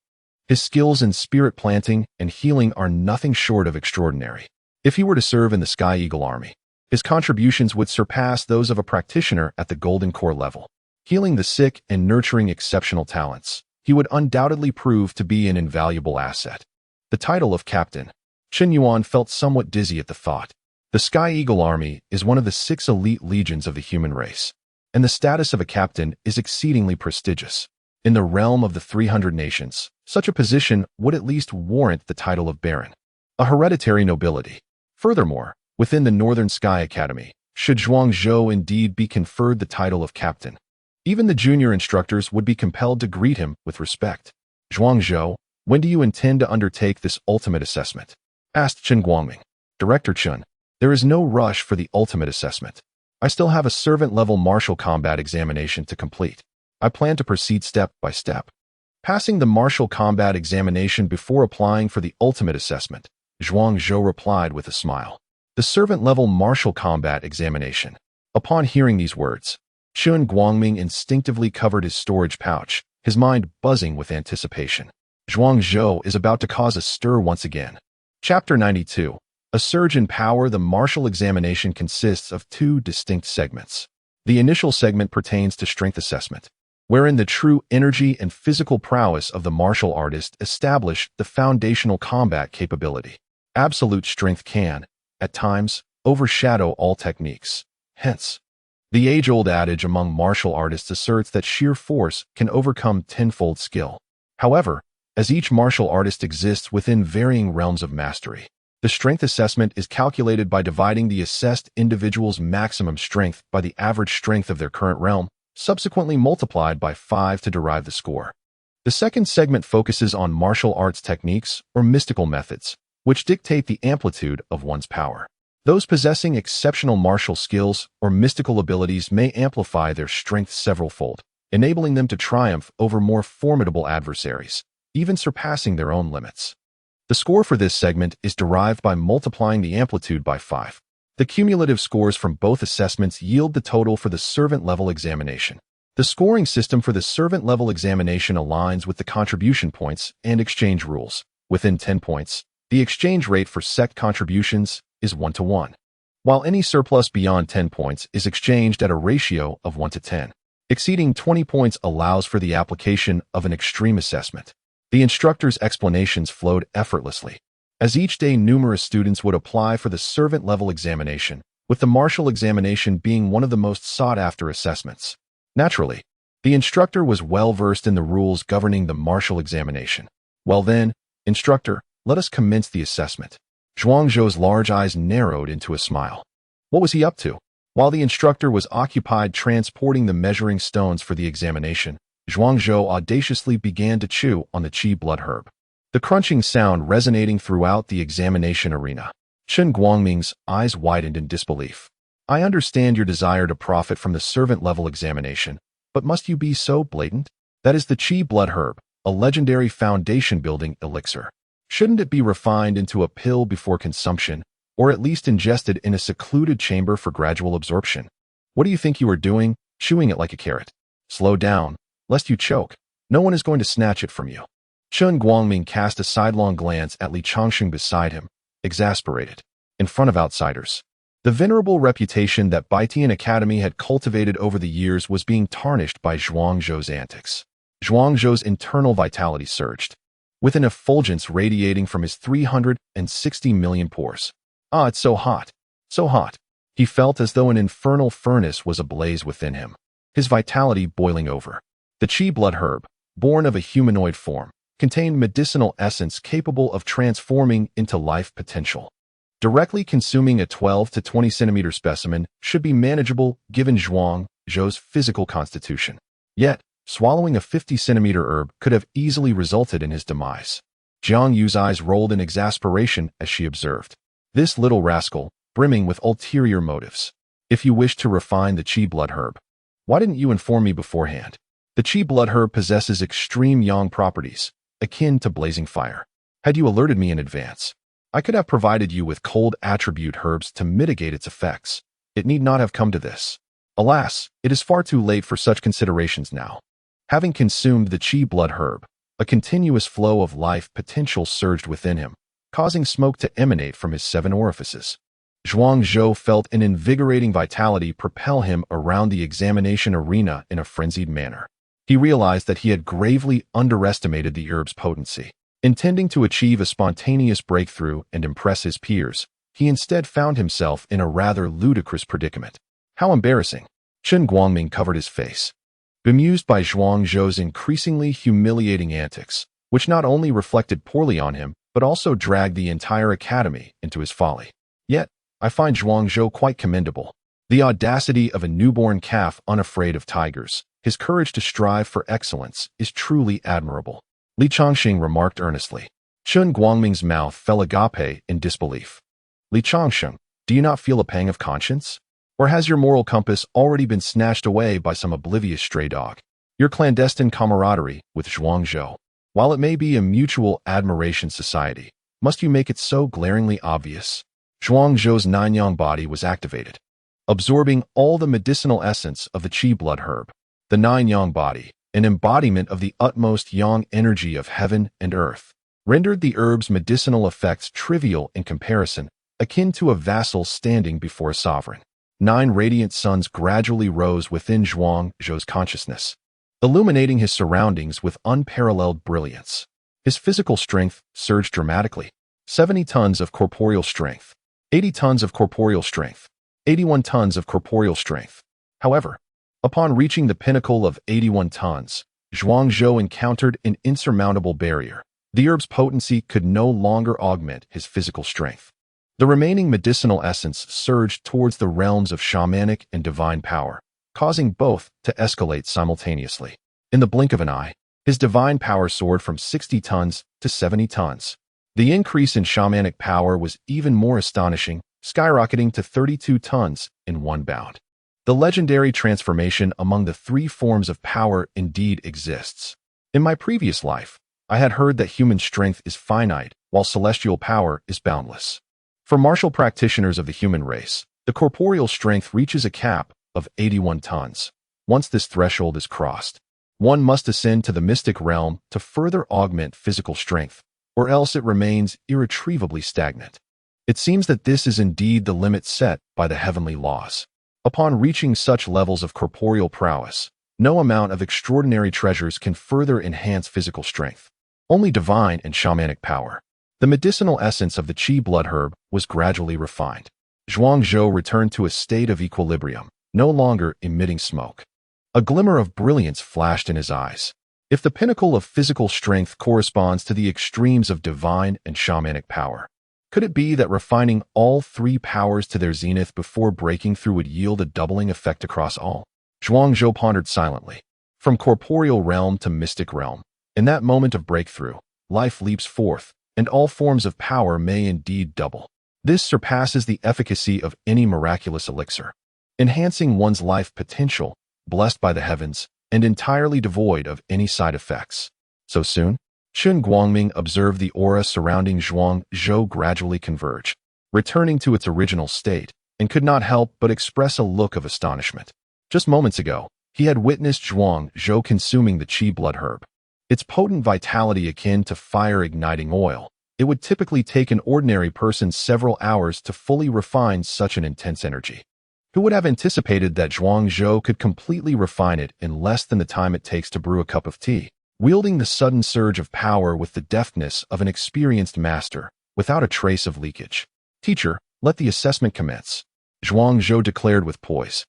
Speaker 1: his skills in spirit planting and healing are nothing short of extraordinary. If he were to serve in the Sky Eagle Army, his contributions would surpass those of a practitioner at the Golden Core level. Healing the sick and nurturing exceptional talents, he would undoubtedly prove to be an invaluable asset. The title of captain. Chen Yuan felt somewhat dizzy at the thought. The Sky Eagle Army is one of the 6 elite legions of the human race, and the status of a captain is exceedingly prestigious. In the realm of the 300 nations, such a position would at least warrant the title of Baron, a hereditary nobility. Furthermore, within the Northern Sky Academy, should Zhuang Zhou indeed be conferred the title of captain, even the junior instructors would be compelled to greet him with respect. "Zhuang Zhou, when do you intend to undertake this ultimate assessment?" asked Chen Guangming. "Director Chen, there is no rush for the ultimate assessment. I still have a servant-level martial combat examination to complete. I plan to proceed step by step." Passing the martial combat examination before applying for the ultimate assessment, Zhuang Zhou replied with a smile. The servant-level martial combat examination. Upon hearing these words, Chun Guangming instinctively covered his storage pouch, his mind buzzing with anticipation. Zhuang Zhou is about to cause a stir once again. Chapter 92. A surge in power. The martial examination consists of 2 distinct segments. The initial segment pertains to strength assessment, wherein the true energy and physical prowess of the martial artist establish the foundational combat capability. Absolute strength can, at times, overshadow all techniques. Hence, the age-old adage among martial artists asserts that sheer force can overcome tenfold skill. However, as each martial artist exists within varying realms of mastery, the strength assessment is calculated by dividing the assessed individual's maximum strength by the average strength of their current realm, subsequently multiplied by 5 to derive the score. The second segment focuses on martial arts techniques or mystical methods, which dictate the amplitude of one's power. Those possessing exceptional martial skills or mystical abilities may amplify their strength severalfold, enabling them to triumph over more formidable adversaries, even surpassing their own limits. The score for this segment is derived by multiplying the amplitude by 5. The cumulative scores from both assessments yield the total for the servant-level examination. The scoring system for the servant-level examination aligns with the contribution points and exchange rules. Within 10 points, the exchange rate for sect contributions is 1-to-1, while any surplus beyond 10 points is exchanged at a ratio of 1-to-10. Exceeding 20 points allows for the application of an extreme assessment. The instructor's explanations flowed effortlessly. As each day, numerous students would apply for the servant-level examination, with the martial examination being one of the most sought-after assessments. Naturally, the instructor was well-versed in the rules governing the martial examination. Well then, instructor, let us commence the assessment. Zhuangzhou's large eyes narrowed into a smile. What was he up to? While the instructor was occupied transporting the measuring stones for the examination, Zhuangzhou audaciously began to chew on the qi blood herb, the crunching sound resonating throughout the examination arena. Chen Guangming's eyes widened in disbelief. I understand your desire to profit from the servant-level examination, but must you be so blatant? That is the qi blood herb, a legendary foundation-building elixir. Shouldn't it be refined into a pill before consumption, or at least ingested in a secluded chamber for gradual absorption? What do you think you are doing, chewing it like a carrot? Slow down, lest you choke. No one is going to snatch it from you. Chen Guangming cast a sidelong glance at Li Changsheng beside him, exasperated. In front of outsiders, the venerable reputation that Baitian Academy had cultivated over the years was being tarnished by Zhuangzhou's antics. Zhuangzhou's internal vitality surged, with an effulgence radiating from his 360 million pores. Ah, it's so hot, so hot. He felt as though an infernal furnace was ablaze within him, his vitality boiling over. The qi blood herb, born of a humanoid form, contained medicinal essence capable of transforming into life potential. Directly consuming a 12 to 20 centimeter specimen should be manageable given Zhuangzhou's physical constitution. Yet, swallowing a 50 centimeter herb could have easily resulted in his demise. Jiang Yu's eyes rolled in exasperation as she observed. This little rascal, brimming with ulterior motives. If you wish to refine the qi blood herb, why didn't you inform me beforehand? The qi blood herb possesses extreme yang properties, akin to blazing fire. Had you alerted me in advance, I could have provided you with cold attribute herbs to mitigate its effects. It need not have come to this. Alas, it is far too late for such considerations now. Having consumed the qi blood herb, a continuous flow of life potential surged within him, causing smoke to emanate from his 7 orifices. Zhuangzhou felt an invigorating vitality propel him around the examination arena in a frenzied manner. He realized that he had gravely underestimated the herb's potency. Intending to achieve a spontaneous breakthrough and impress his peers, he instead found himself in a rather ludicrous predicament. How embarrassing! Chen Guangming covered his face, bemused by Zhuangzhou's increasingly humiliating antics, which not only reflected poorly on him, but also dragged the entire academy into his folly. Yet, I find Zhuangzhou quite commendable. The audacity of a newborn calf unafraid of tigers, his courage to strive for excellence, is truly admirable. Li Changsheng remarked earnestly. Chen Guangming's mouth fell agape in disbelief. Li Changsheng, do you not feel a pang of conscience? Or has your moral compass already been snatched away by some oblivious stray dog? Your clandestine camaraderie with Zhuangzhou, while it may be a mutual admiration society, must you make it so glaringly obvious? Zhuangzhou's 9-yang body was activated, absorbing all the medicinal essence of the qi blood herb. The 9-yang body, an embodiment of the utmost yang energy of heaven and earth, rendered the herb's medicinal effects trivial in comparison, akin to a vassal standing before a sovereign. 9 radiant suns gradually rose within Zhuangzhou's consciousness, illuminating his surroundings with unparalleled brilliance. His physical strength surged dramatically. 70 tons of corporeal strength, 80 tons of corporeal strength, 81 tons of corporeal strength. However, upon reaching the pinnacle of 81 tons, Zhuangzhou encountered an insurmountable barrier. The herb's potency could no longer augment his physical strength. The remaining medicinal essence surged towards the realms of shamanic and divine power, causing both to escalate simultaneously. In the blink of an eye, his divine power soared from 60 tons to 70 tons. The increase in shamanic power was even more astonishing, skyrocketing to 32 tons in one bound. The legendary transformation among the 3 forms of power indeed exists. In my previous life, I had heard that human strength is finite, while celestial power is boundless. For martial practitioners of the human race, the corporeal strength reaches a cap of 81 tons. Once this threshold is crossed, one must ascend to the mystic realm to further augment physical strength, or else it remains irretrievably stagnant. It seems that this is indeed the limit set by the heavenly laws. Upon reaching such levels of corporeal prowess, no amount of extraordinary treasures can further enhance physical strength. Only divine and shamanic power. The medicinal essence of the qi blood herb was gradually refined. Zhuangzhou returned to a state of equilibrium, no longer emitting smoke. A glimmer of brilliance flashed in his eyes. If the pinnacle of physical strength corresponds to the extremes of divine and shamanic power, could it be that refining all three powers to their zenith before breaking through would yield a doubling effect across all? Zhuangzhou pondered silently. From corporeal realm to mystic realm, in that moment of breakthrough, life leaps forth, and all forms of power may indeed double. This surpasses the efficacy of any miraculous elixir, enhancing one's life potential, blessed by the heavens, and entirely devoid of any side effects. So soon? Qin Guangming observed the aura surrounding Zhuangzhou gradually converge, returning to its original state, and could not help but express a look of astonishment. Just moments ago, he had witnessed Zhuangzhou consuming the qi blood herb. Its potent vitality akin to fire-igniting oil, it would typically take an ordinary person several hours to fully refine such an intense energy. Who would have anticipated that Zhuangzhou could completely refine it in less than the time it takes to brew a cup of tea, wielding the sudden surge of power with the deftness of an experienced master, without a trace of leakage? Teacher, let the assessment commence, Zhuangzhou declared with poise.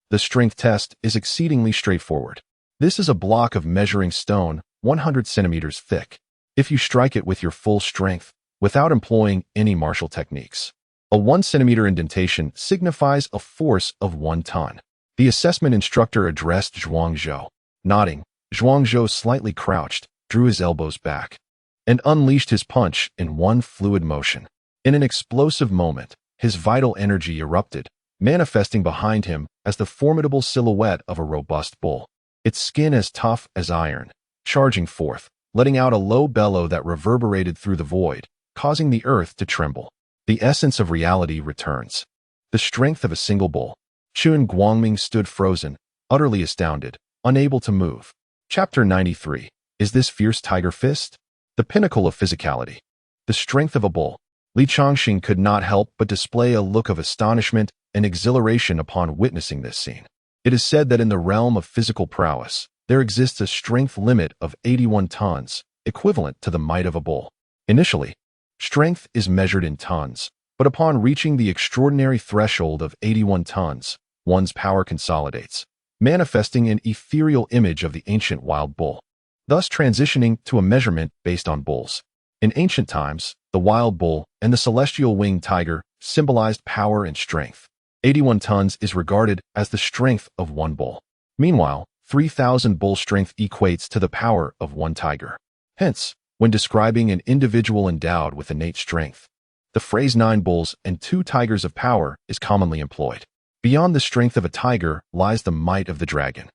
Speaker 1: The strength test is exceedingly straightforward. This is a block of measuring stone, 100 centimeters thick. If you strike it with your full strength, without employing any martial techniques, a 1 centimeter indentation signifies a force of 1 ton. The assessment instructor addressed Zhuangzhou. Nodding, Zhuangzhou slightly crouched, drew his elbows back, and unleashed his punch in one fluid motion. In an explosive moment, his vital energy erupted, manifesting behind him as the formidable silhouette of a robust bull, its skin as tough as iron, charging forth, letting out a low bellow that reverberated through the void, causing the earth to tremble. The essence of reality returns. The strength of a single bull. Qin Guangming stood frozen, utterly astounded, unable to move. Chapter 93. Is this fierce tiger fist? The pinnacle of physicality. The strength of a bull. Li Changxing could not help but display a look of astonishment and exhilaration upon witnessing this scene. It is said that in the realm of physical prowess, there exists a strength limit of 81 tons, equivalent to the might of a bull. Initially, strength is measured in tons, but upon reaching the extraordinary threshold of 81 tons, one's power consolidates, manifesting an ethereal image of the ancient wild bull, thus transitioning to a measurement based on bulls. In ancient times, the wild bull and the celestial winged tiger symbolized power and strength. 81 tons is regarded as the strength of one bull. Meanwhile, 3,000 bull strength equates to the power of one tiger. Hence, when describing an individual endowed with innate strength, the phrase 9 bulls and 2 tigers of power is commonly employed. Beyond the strength of a tiger lies the might of the dragon.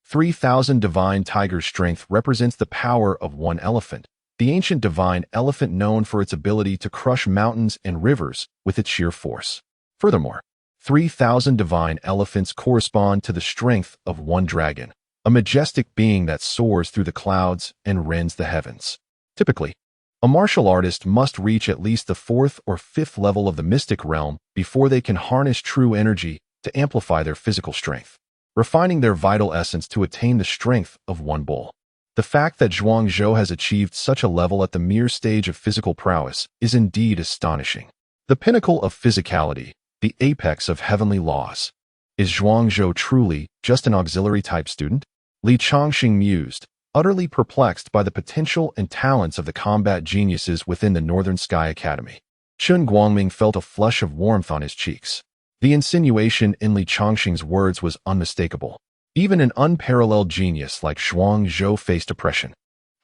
Speaker 1: 3,000 divine tiger strength represents the power of one elephant, the ancient divine elephant known for its ability to crush mountains and rivers with its sheer force. Furthermore, 3,000 divine elephants correspond to the strength of one dragon, a majestic being that soars through the clouds and rends the heavens. Typically, a martial artist must reach at least the 4th or 5th level of the mystic realm before they can harness true energy to amplify their physical strength, refining their vital essence to attain the strength of one bull. The fact that Zhuangzhou has achieved such a level at the mere stage of physical prowess is indeed astonishing. The pinnacle of physicality, the apex of heavenly laws. Is Zhuangzhou truly just an auxiliary-type student? Li Changxing mused, utterly perplexed by the potential and talents of the combat geniuses within the Northern Sky Academy. Qin Guangming felt a flush of warmth on his cheeks. The insinuation in Li Changxing's words was unmistakable. Even an unparalleled genius like Zhuangzhou faced oppression.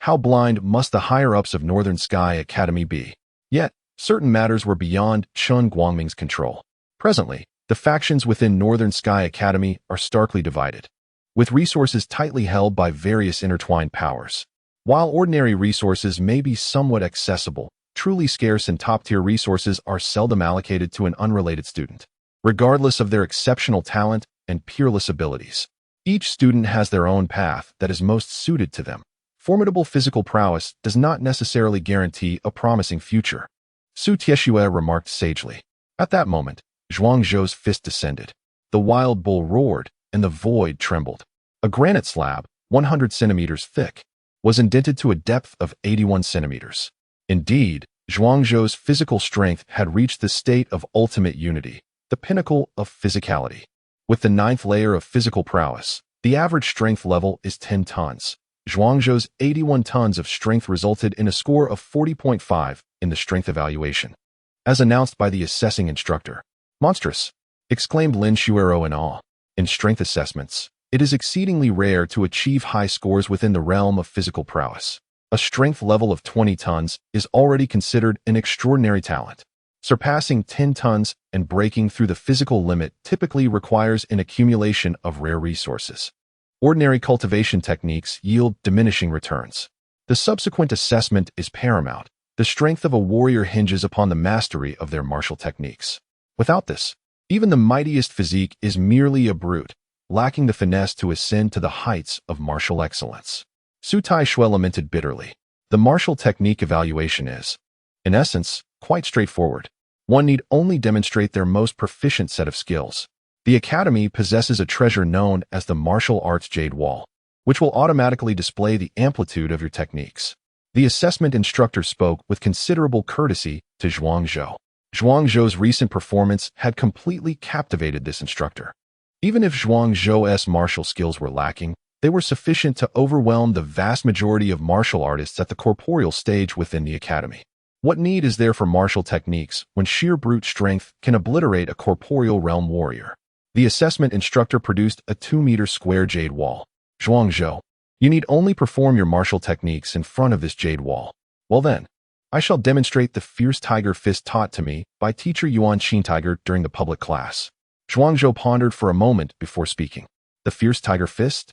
Speaker 1: How blind must the higher-ups of Northern Sky Academy be? Yet, certain matters were beyond Qin Guangming's control. Presently, the factions within Northern Sky Academy are starkly divided, with resources tightly held by various intertwined powers. While ordinary resources may be somewhat accessible, truly scarce and top-tier resources are seldom allocated to an unrelated student, regardless of their exceptional talent and peerless abilities. Each student has their own path that is most suited to them. Formidable physical prowess does not necessarily guarantee a promising future, Su Tieshue remarked sagely. At that moment, Zhuang Zhou's fist descended. The wild bull roared, and the void trembled. A granite slab, 100 centimeters thick, was indented to a depth of 81 centimeters. Indeed, Zhuang Zhou's physical strength had reached the state of ultimate unity, the pinnacle of physicality. With the 9th layer of physical prowess, the average strength level is 10 tons. Zhuang Zhou's 81 tons of strength resulted in a score of 40.5 in the strength evaluation, as announced by the assessing instructor. Monstrous! Exclaimed Lin Shuero in awe. In strength assessments, it is exceedingly rare to achieve high scores within the realm of physical prowess. A strength level of 20 tons is already considered an extraordinary talent. Surpassing 10 tons and breaking through the physical limit typically requires an accumulation of rare resources. Ordinary cultivation techniques yield diminishing returns. The subsequent assessment is paramount. The strength of a warrior hinges upon the mastery of their martial techniques. Without this, even the mightiest physique is merely a brute, lacking the finesse to ascend to the heights of martial excellence. Su Taishui lamented bitterly. The martial technique evaluation is, in essence, quite straightforward. One need only demonstrate their most proficient set of skills. The Academy possesses a treasure known as the Martial Arts Jade Wall, which will automatically display the amplitude of your techniques. The assessment instructor spoke with considerable courtesy to Zhuang Zhou. Zhuang Zhou's recent performance had completely captivated this instructor. Even if Zhuang Zhou's martial skills were lacking, they were sufficient to overwhelm the vast majority of martial artists at the corporeal stage within the Academy. What need is there for martial techniques when sheer brute strength can obliterate a corporeal realm warrior? The assessment instructor produced a 2-meter square jade wall. Zhuang Zhou, you need only perform your martial techniques in front of this jade wall. Well then, I shall demonstrate the fierce tiger fist taught to me by teacher Yuan Qin Tiger during the public class. Zhuang Zhou pondered for a moment before speaking. The fierce tiger fist?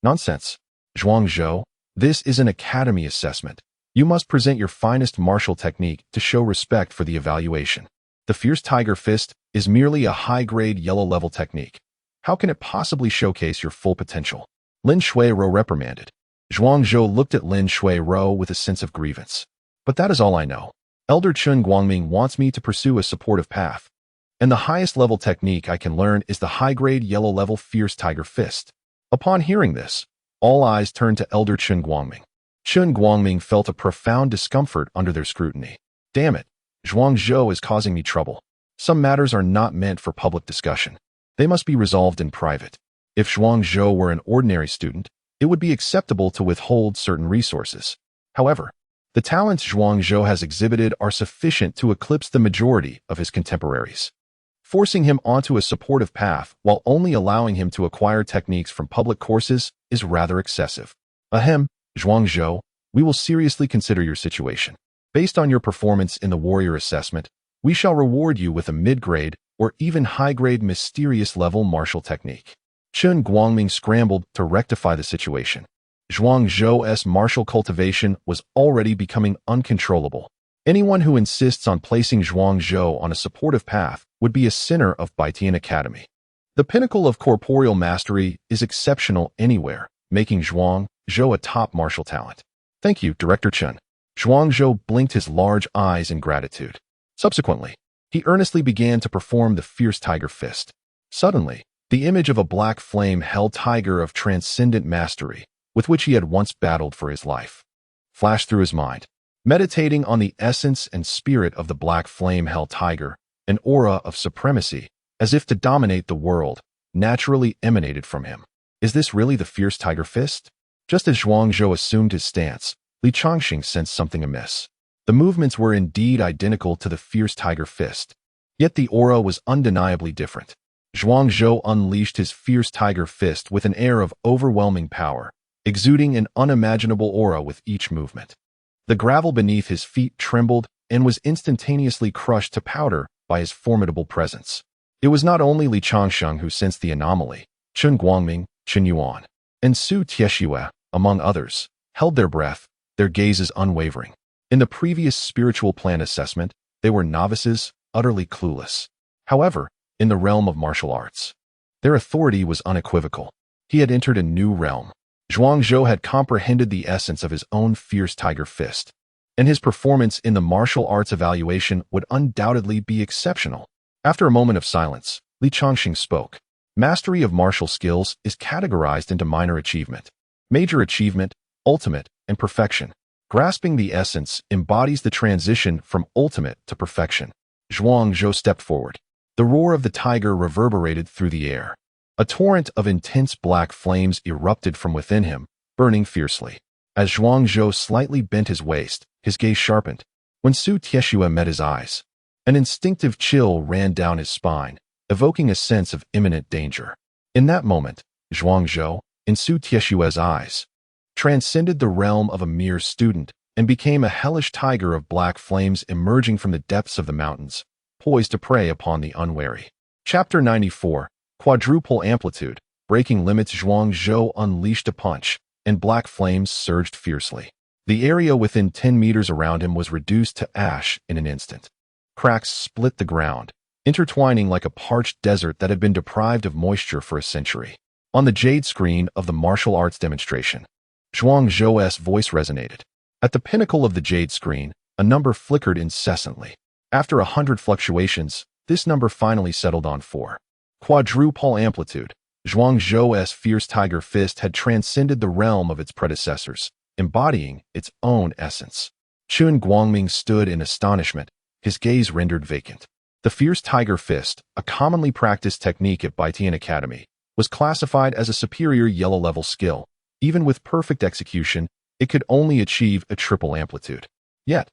Speaker 1: Nonsense. Zhuang Zhou, this is an academy assessment. You must present your finest martial technique to show respect for the evaluation. The fierce tiger fist is merely a high-grade yellow-level technique. How can it possibly showcase your full potential? Lin Shuiro reprimanded. Zhuang Zhou looked at Lin Shuiro with a sense of grievance. But that is all I know. Elder Chun Guangming wants me to pursue a supportive path, and the highest level technique I can learn is the high-grade yellow-level fierce tiger fist. Upon hearing this, all eyes turned to Elder Chun Guangming. Chun Guangming felt a profound discomfort under their scrutiny. Damn it, Zhuang Zhou is causing me trouble. Some matters are not meant for public discussion. They must be resolved in private. If Zhuang Zhou were an ordinary student, it would be acceptable to withhold certain resources. However, the talents Zhuang Zhou has exhibited are sufficient to eclipse the majority of his contemporaries. Forcing him onto a supportive path while only allowing him to acquire techniques from public courses is rather excessive. Ahem, Zhuang Zhou, we will seriously consider your situation. Based on your performance in the warrior assessment, we shall reward you with a mid-grade or even high-grade mysterious level martial technique. Chun Guangming scrambled to rectify the situation. Zhuang Zhou's martial cultivation was already becoming uncontrollable. Anyone who insists on placing Zhuang Zhou on a supportive path would be a sinner of Baitian Academy. The pinnacle of corporeal mastery is exceptional anywhere, making Zhuang Zhou a top martial talent. Thank you, Director Chun. Zhuang Zhou blinked his large eyes in gratitude. Subsequently, he earnestly began to perform the fierce tiger fist. Suddenly, the image of a black flame-held tiger of transcendent mastery, with which he had once battled for his life, flashed through his mind. Meditating on the essence and spirit of the black flame-held tiger, an aura of supremacy, as if to dominate the world, naturally emanated from him. Is this really the fierce tiger fist? Just as Zhuang Zhou assumed his stance, Li Changxing sensed something amiss. The movements were indeed identical to the fierce tiger fist, yet the aura was undeniably different. Zhuang Zhou unleashed his fierce tiger fist with an air of overwhelming power, exuding an unimaginable aura with each movement. The gravel beneath his feet trembled and was instantaneously crushed to powder by his formidable presence. It was not only Li Changsheng who sensed the anomaly. Chun Guangming, Chen Yuan, and Su Tieshue, among others, held their breath, their gazes unwavering. In the previous spiritual plan assessment, they were novices, utterly clueless. However, in the realm of martial arts, their authority was unequivocal. He had entered a new realm. Zhuangzhou had comprehended the essence of his own fierce tiger fist, and his performance in the martial arts evaluation would undoubtedly be exceptional. After a moment of silence, Li Changxing spoke. Mastery of martial skills is categorized into minor achievement, major achievement, ultimate, and perfection. Grasping the essence embodies the transition from ultimate to perfection. Zhuangzhou stepped forward. The roar of the tiger reverberated through the air. A torrent of intense black flames erupted from within him, burning fiercely. As Zhuangzhou slightly bent his waist, his gaze sharpened. When Su Tieshue met his eyes, an instinctive chill ran down his spine, evoking a sense of imminent danger. In that moment, Zhuangzhou, in Su Tieshue's eyes, transcended the realm of a mere student and became a hellish tiger of black flames emerging from the depths of the mountains, poised to prey upon the unwary. Chapter 94, Quadruple Amplitude. Breaking limits. Zhuangzhou unleashed a punch, and black flames surged fiercely. The area within 10 meters around him was reduced to ash in an instant. Cracks split the ground, intertwining like a parched desert that had been deprived of moisture for a century. On the jade screen of the martial arts demonstration, Zhuangzhou's voice resonated. At the pinnacle of the jade screen, a number flickered incessantly. After 100 fluctuations, this number finally settled on 4. Quadruple Amplitude. Zhuangzhou's fierce tiger fist had transcended the realm of its predecessors, embodying its own essence. Chun Guangming stood in astonishment, his gaze rendered vacant. The fierce tiger fist, a commonly practiced technique at Baitian Academy, was classified as a superior yellow-level skill. Even with perfect execution, it could only achieve a triple amplitude. Yet,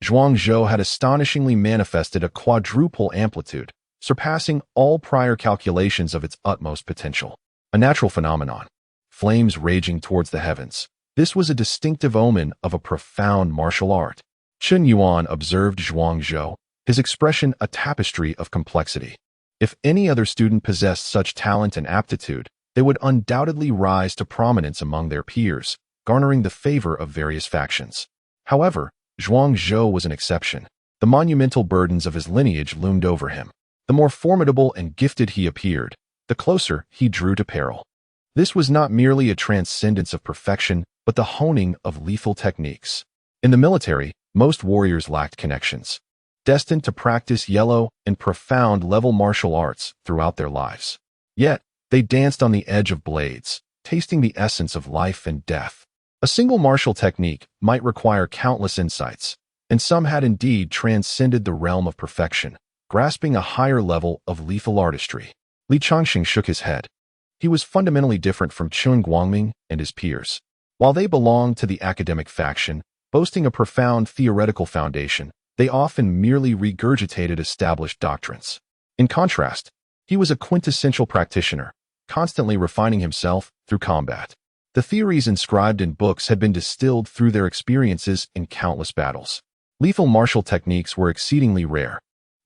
Speaker 1: Zhuangzhou had astonishingly manifested a quadruple amplitude, surpassing all prior calculations of its utmost potential. A natural phenomenon. Flames raging towards the heavens. This was a distinctive omen of a profound martial art. Chen Yuan observed Zhuangzhou, his expression a tapestry of complexity. If any other student possessed such talent and aptitude, they would undoubtedly rise to prominence among their peers, garnering the favor of various factions. However, Zhuangzhou was an exception. The monumental burdens of his lineage loomed over him. The more formidable and gifted he appeared, the closer he drew to peril. This was not merely a transcendence of perfection, but the honing of lethal techniques. In the military, most warriors lacked connections, destined to practice yellow and profound level martial arts throughout their lives. Yet, they danced on the edge of blades, tasting the essence of life and death. A single martial technique might require countless insights, and some had indeed transcended the realm of perfection, grasping a higher level of lethal artistry. Li Changxing shook his head. He was fundamentally different from Chun Guangming and his peers. While they belonged to the academic faction, boasting a profound theoretical foundation, they often merely regurgitated established doctrines. In contrast, he was a quintessential practitioner, constantly refining himself through combat. The theories inscribed in books had been distilled through their experiences in countless battles. Lethal martial techniques were exceedingly rare,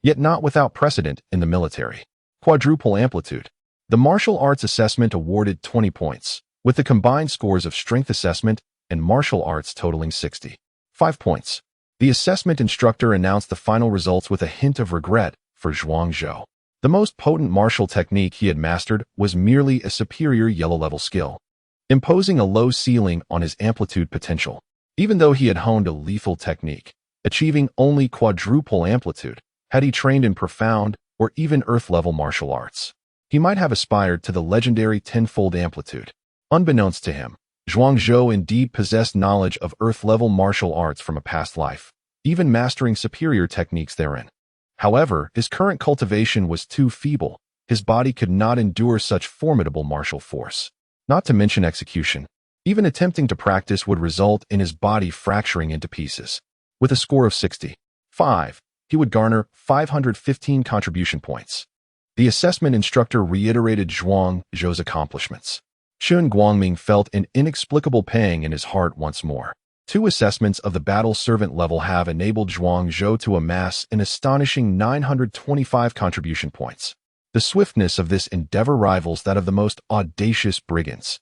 Speaker 1: yet not without precedent in the military. Quadruple Amplitude. The martial arts assessment awarded 20 points, with the combined scores of strength assessment and martial arts totaling 65 points. The assessment instructor announced the final results with a hint of regret for Zhuangzhou. The most potent martial technique he had mastered was merely a superior yellow-level skill, imposing a low ceiling on his amplitude potential. Even though he had honed a lethal technique, achieving only quadruple amplitude, had he trained in profound or even earth-level martial arts, he might have aspired to the legendary tenfold amplitude. Unbeknownst to him, Zhuangzhou indeed possessed knowledge of earth-level martial arts from a past life, even mastering superior techniques therein. However, his current cultivation was too feeble. His body could not endure such formidable martial force. Not to mention execution. Even attempting to practice would result in his body fracturing into pieces. With a score of 65, he would garner 515 contribution points. The assessment instructor reiterated Zhuangzhou's accomplishments. Chun Guangming felt an inexplicable pang in his heart once more. 2 assessments of the battle servant level have enabled Zhuangzhou to amass an astonishing 925 contribution points. The swiftness of this endeavor rivals that of the most audacious brigands.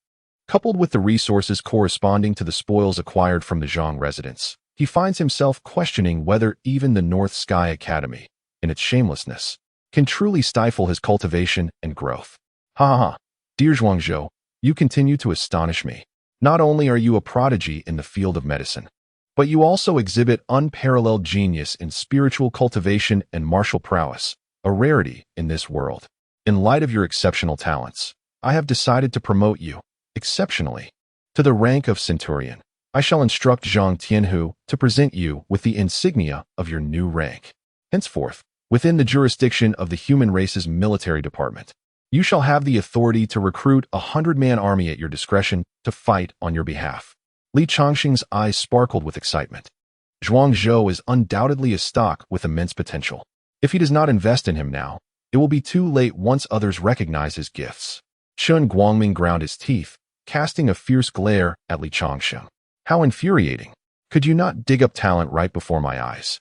Speaker 1: Coupled with the resources corresponding to the spoils acquired from the Zhang residence, he finds himself questioning whether even the North Sky Academy, in its shamelessness, can truly stifle his cultivation and growth. Ha ha ha. Dear Zhuangzhou, You continue to astonish me. Not only are you a prodigy in the field of medicine, but you also exhibit unparalleled genius in spiritual cultivation and martial prowess, a rarity in this world. In light of your exceptional talents, I have decided to promote you, exceptionally, to the rank of Centurion. I shall instruct Zhang Tianhu to present you with the insignia of your new rank. Henceforth, within the jurisdiction of the human race's military department, you shall have the authority to recruit a 100-man army at your discretion to fight on your behalf. Li Changxing's eyes sparkled with excitement. Zhuang Zhou is undoubtedly a stock with immense potential. If he does not invest in him now, it will be too late once others recognize his gifts. Chun Guangming ground his teeth, casting a fierce glare at Li Changxing. How infuriating. Could you not dig up talent right before my eyes?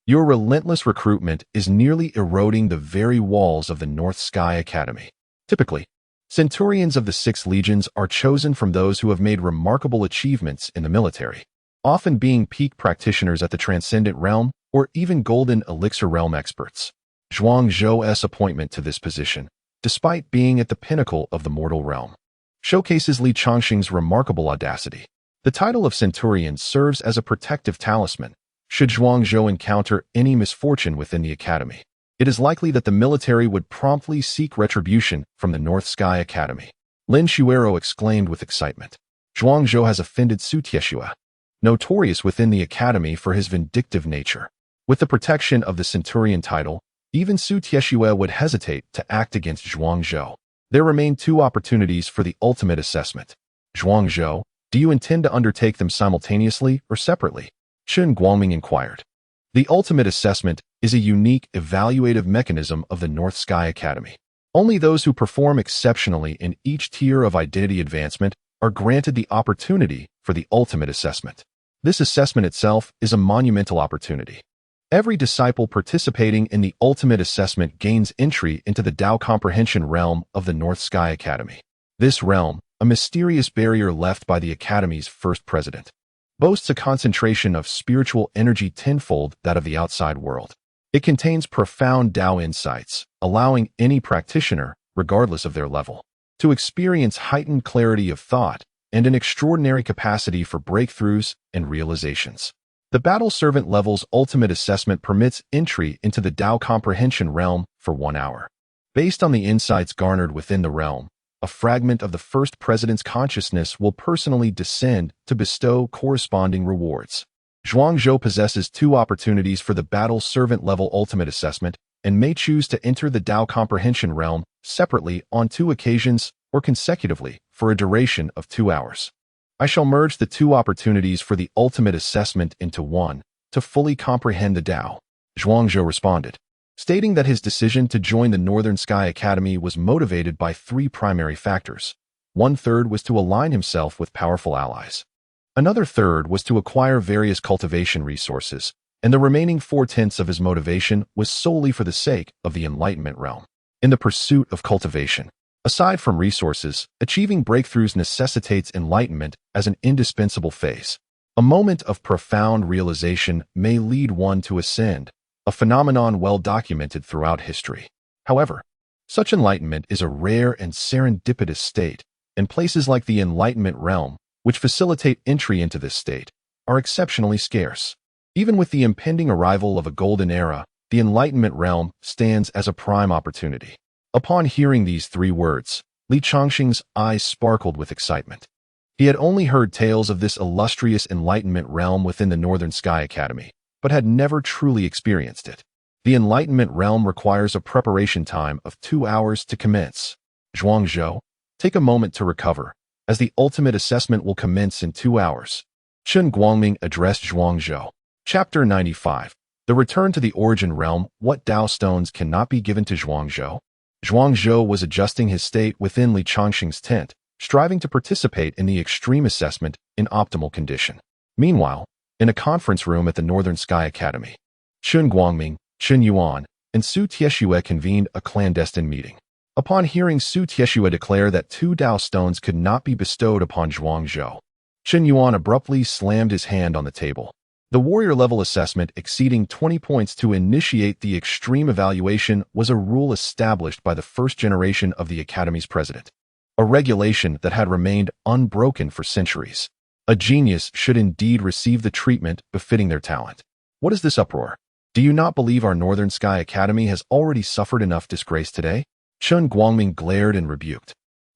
Speaker 1: Your relentless recruitment is nearly eroding the very walls of the North Sky Academy. Typically, Centurions of the 6 legions are chosen from those who have made remarkable achievements in the military, often being peak practitioners at the Transcendent Realm or even Golden Elixir Realm experts. Zhuang Zhou's appointment to this position, despite being at the pinnacle of the mortal realm, showcases Li Changxing's remarkable audacity. The title of Centurion serves as a protective talisman. Should Zhuang Zhou encounter any misfortune within the academy, it is likely that the military would promptly seek retribution from the North Sky Academy. Lin Xuero exclaimed with excitement. Zhuang Zhou has offended Su Tieshue, notorious within the academy for his vindictive nature. With the protection of the Centurion title, even Su Tieshue would hesitate to act against Zhuang Zhou. There remain 2 opportunities for the ultimate assessment. Zhuang Zhou, do you intend to undertake them simultaneously or separately? Chun Guangming inquired. The ultimate assessment is a unique evaluative mechanism of the North Sky Academy. Only those who perform exceptionally in each tier of identity advancement are granted the opportunity for the ultimate assessment. This assessment itself is a monumental opportunity. Every disciple participating in the ultimate assessment gains entry into the Tao Comprehension realm of the North Sky Academy. This realm, a mysterious barrier left by the Academy's first president, boasts a concentration of spiritual energy tenfold that of the outside world. It contains profound Tao insights, allowing any practitioner, regardless of their level, to experience heightened clarity of thought and an extraordinary capacity for breakthroughs and realizations. The Battle Servant level's ultimate assessment permits entry into the Tao Comprehension realm for 1 hour. Based on the insights garnered within the realm, a fragment of the first president's consciousness will personally descend to bestow corresponding rewards. Zhuang Zhou possesses 2 opportunities for the Battle Servant level ultimate assessment and may choose to enter the Tao Comprehension realm separately on 2 occasions or consecutively for a duration of 2 hours. I shall merge the 2 opportunities for the ultimate assessment into one to fully comprehend the Tao, Zhuang Zhou responded, stating that his decision to join the Northern Sky Academy was motivated by 3 primary factors. 1/3 was to align himself with powerful allies. Another third was to acquire various cultivation resources, and the remaining 4/10 of his motivation was solely for the sake of the Enlightenment realm. In the pursuit of cultivation, aside from resources, achieving breakthroughs necessitates enlightenment as an indispensable phase. A moment of profound realization may lead one to ascend, a phenomenon well documented throughout history. However, such enlightenment is a rare and serendipitous state, and places like the Enlightenment realm, which facilitate entry into this state, are exceptionally scarce. Even with the impending arrival of a golden era, the Enlightenment realm stands as a prime opportunity. Upon hearing these 3 words, Li Changxing's eyes sparkled with excitement. He had only heard tales of this illustrious Enlightenment realm within the Northern Sky Academy, but had never truly experienced it. The Enlightenment realm requires a preparation time of 2 hours to commence. Zhuang Zhou, take a moment to recover, as the ultimate assessment will commence in 2 hours. Chun Guangming addressed Zhuang Zhou. Chapter 95. The Return to the Origin Realm. What Tao Stones cannot be given to Zhuang Zhou? Zhuang Zhou was adjusting his state within Li Changxing's tent, striving to participate in the extreme assessment in optimal condition. Meanwhile, in a conference room at the Northern Sky Academy, Chun Guangming, Chun Yuan, and Su Tieshue convened a clandestine meeting. Upon hearing Su Tieshue declare that 2 Tao stones could not be bestowed upon Zhuang Zhou, Chun Yuan abruptly slammed his hand on the table. The warrior-level assessment exceeding 20 points to initiate the extreme evaluation was a rule established by the first generation of the Academy's president. a regulation that had remained unbroken for centuries. A genius should indeed receive the treatment befitting their talent. What is this uproar? Do you not believe our Northern Sky Academy has already suffered enough disgrace today? Chen Guangming glared and rebuked.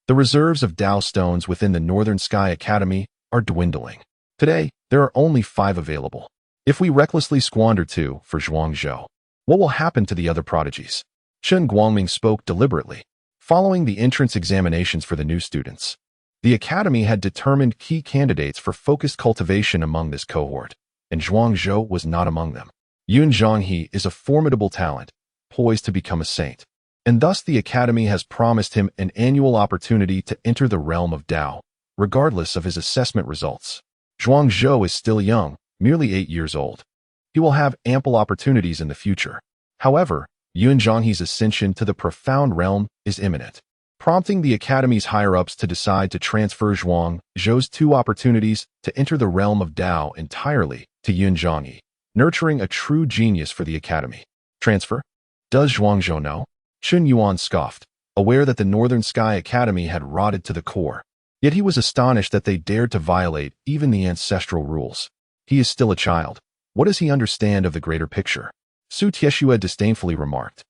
Speaker 1: The reserves of Dao stones within the Northern Sky Academy are dwindling. Today, there are only 5 available. If we recklessly squander 2 for Zhuangzhou, what will happen to the other prodigies? Chen Guangming spoke deliberately. Following the entrance examinations for the new students, the academy had determined key candidates for focused cultivation among this cohort, and Zhuangzhou was not among them. Yun Zhonghe is a formidable talent, poised to become a saint, and thus the academy has promised him an annual opportunity to enter the realm of Dao, regardless of his assessment results. Zhuangzhou is still young, merely 8 years old. He will have ample opportunities in the future. However, Yun Zhonghe's ascension to the profound realm is imminent, prompting the academy's higher-ups to decide to transfer Zhuangzhou's 2 opportunities to enter the realm of Dao entirely to Yun Zhonghe, nurturing a true genius for the academy. Transfer? Does Zhuangzhou know? Chun Yuan scoffed, aware that the Northern Sky Academy had rotted to the core. Yet he was astonished that they dared to violate even the ancestral rules. He is still a child. What does he understand of the greater picture? Su Tieshue disdainfully remarked.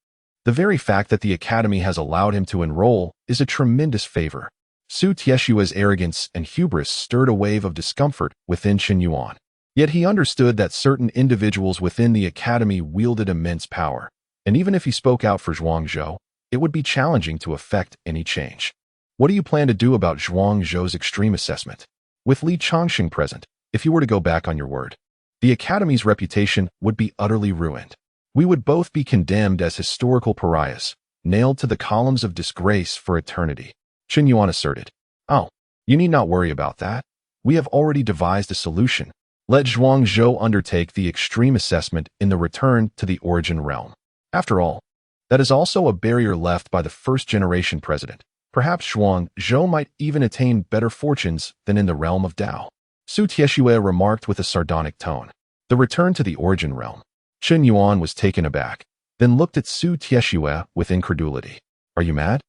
Speaker 1: The very fact that the academy has allowed him to enroll is a tremendous favor. Su Tieshue's arrogance and hubris stirred a wave of discomfort within Chen Yuan. Yet he understood that certain individuals within the academy wielded immense power, and even if he spoke out for Zhuangzhou, it would be challenging to effect any change. What do you plan to do about Zhuangzhou's extreme assessment? With Li Changxing present, if you were to go back on your word, the academy's reputation would be utterly ruined. We would both be condemned as historical pariahs, nailed to the columns of disgrace for eternity. Chen Yuan asserted. Oh, you need not worry about that. We have already devised a solution. Let Zhuangzhou undertake the extreme assessment in the return to the origin realm. After all, that is also a barrier left by the first-generation president. Perhaps Zhuangzhou might even attain better fortunes than in the realm of Dao. Su Tieshue remarked with a sardonic tone. The return to the origin realm. Chen Yuan was taken aback, then looked at Su Tieshue with incredulity. Are you mad?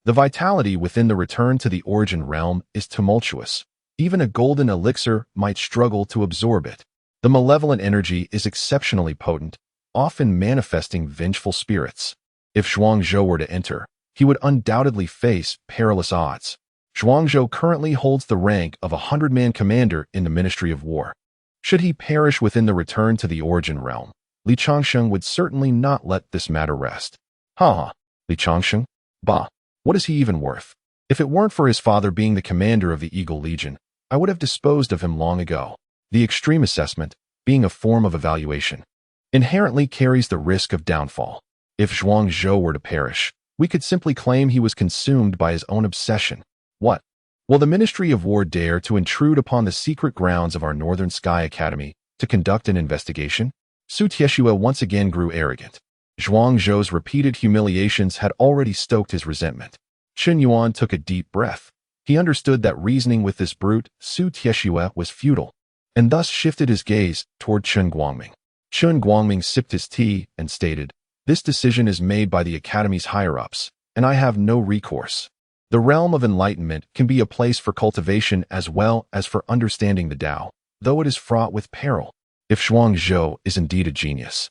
Speaker 1: The vitality within the return to the origin realm is tumultuous. Even a golden elixir might struggle to absorb it. The malevolent energy is exceptionally potent, often manifesting vengeful spirits. If Zhuangzhou were to enter, he would undoubtedly face perilous odds. Zhuangzhou currently holds the rank of a 100-man commander in the Ministry of War. Should he perish within the return to the origin realm, Li Changxing would certainly not let this matter rest. Li Changxing? Bah, what is he even worth? If it weren't for his father being the commander of the Eagle Legion, I would have disposed of him long ago. The extreme assessment, being a form of evaluation, inherently carries the risk of downfall. If Zhuangzhou were to perish, we could simply claim he was consumed by his own obsession. What? Will the Ministry of War dare to intrude upon the secret grounds of our Northern Sky Academy to conduct an investigation? Su Tieshue once again grew arrogant. Zhuangzhou's repeated humiliations had already stoked his resentment. Chen Yuan took a deep breath. He understood that reasoning with this brute, Su Tieshue, was futile, and thus shifted his gaze toward Chen Guangming. Chen Guangming sipped his tea and stated, "This decision is made by the Academy's higher-ups, and I have no recourse. The realm of enlightenment can be a place for cultivation as well as for understanding the Tao, though it is fraught with peril. If Zhuangzhou is indeed a genius,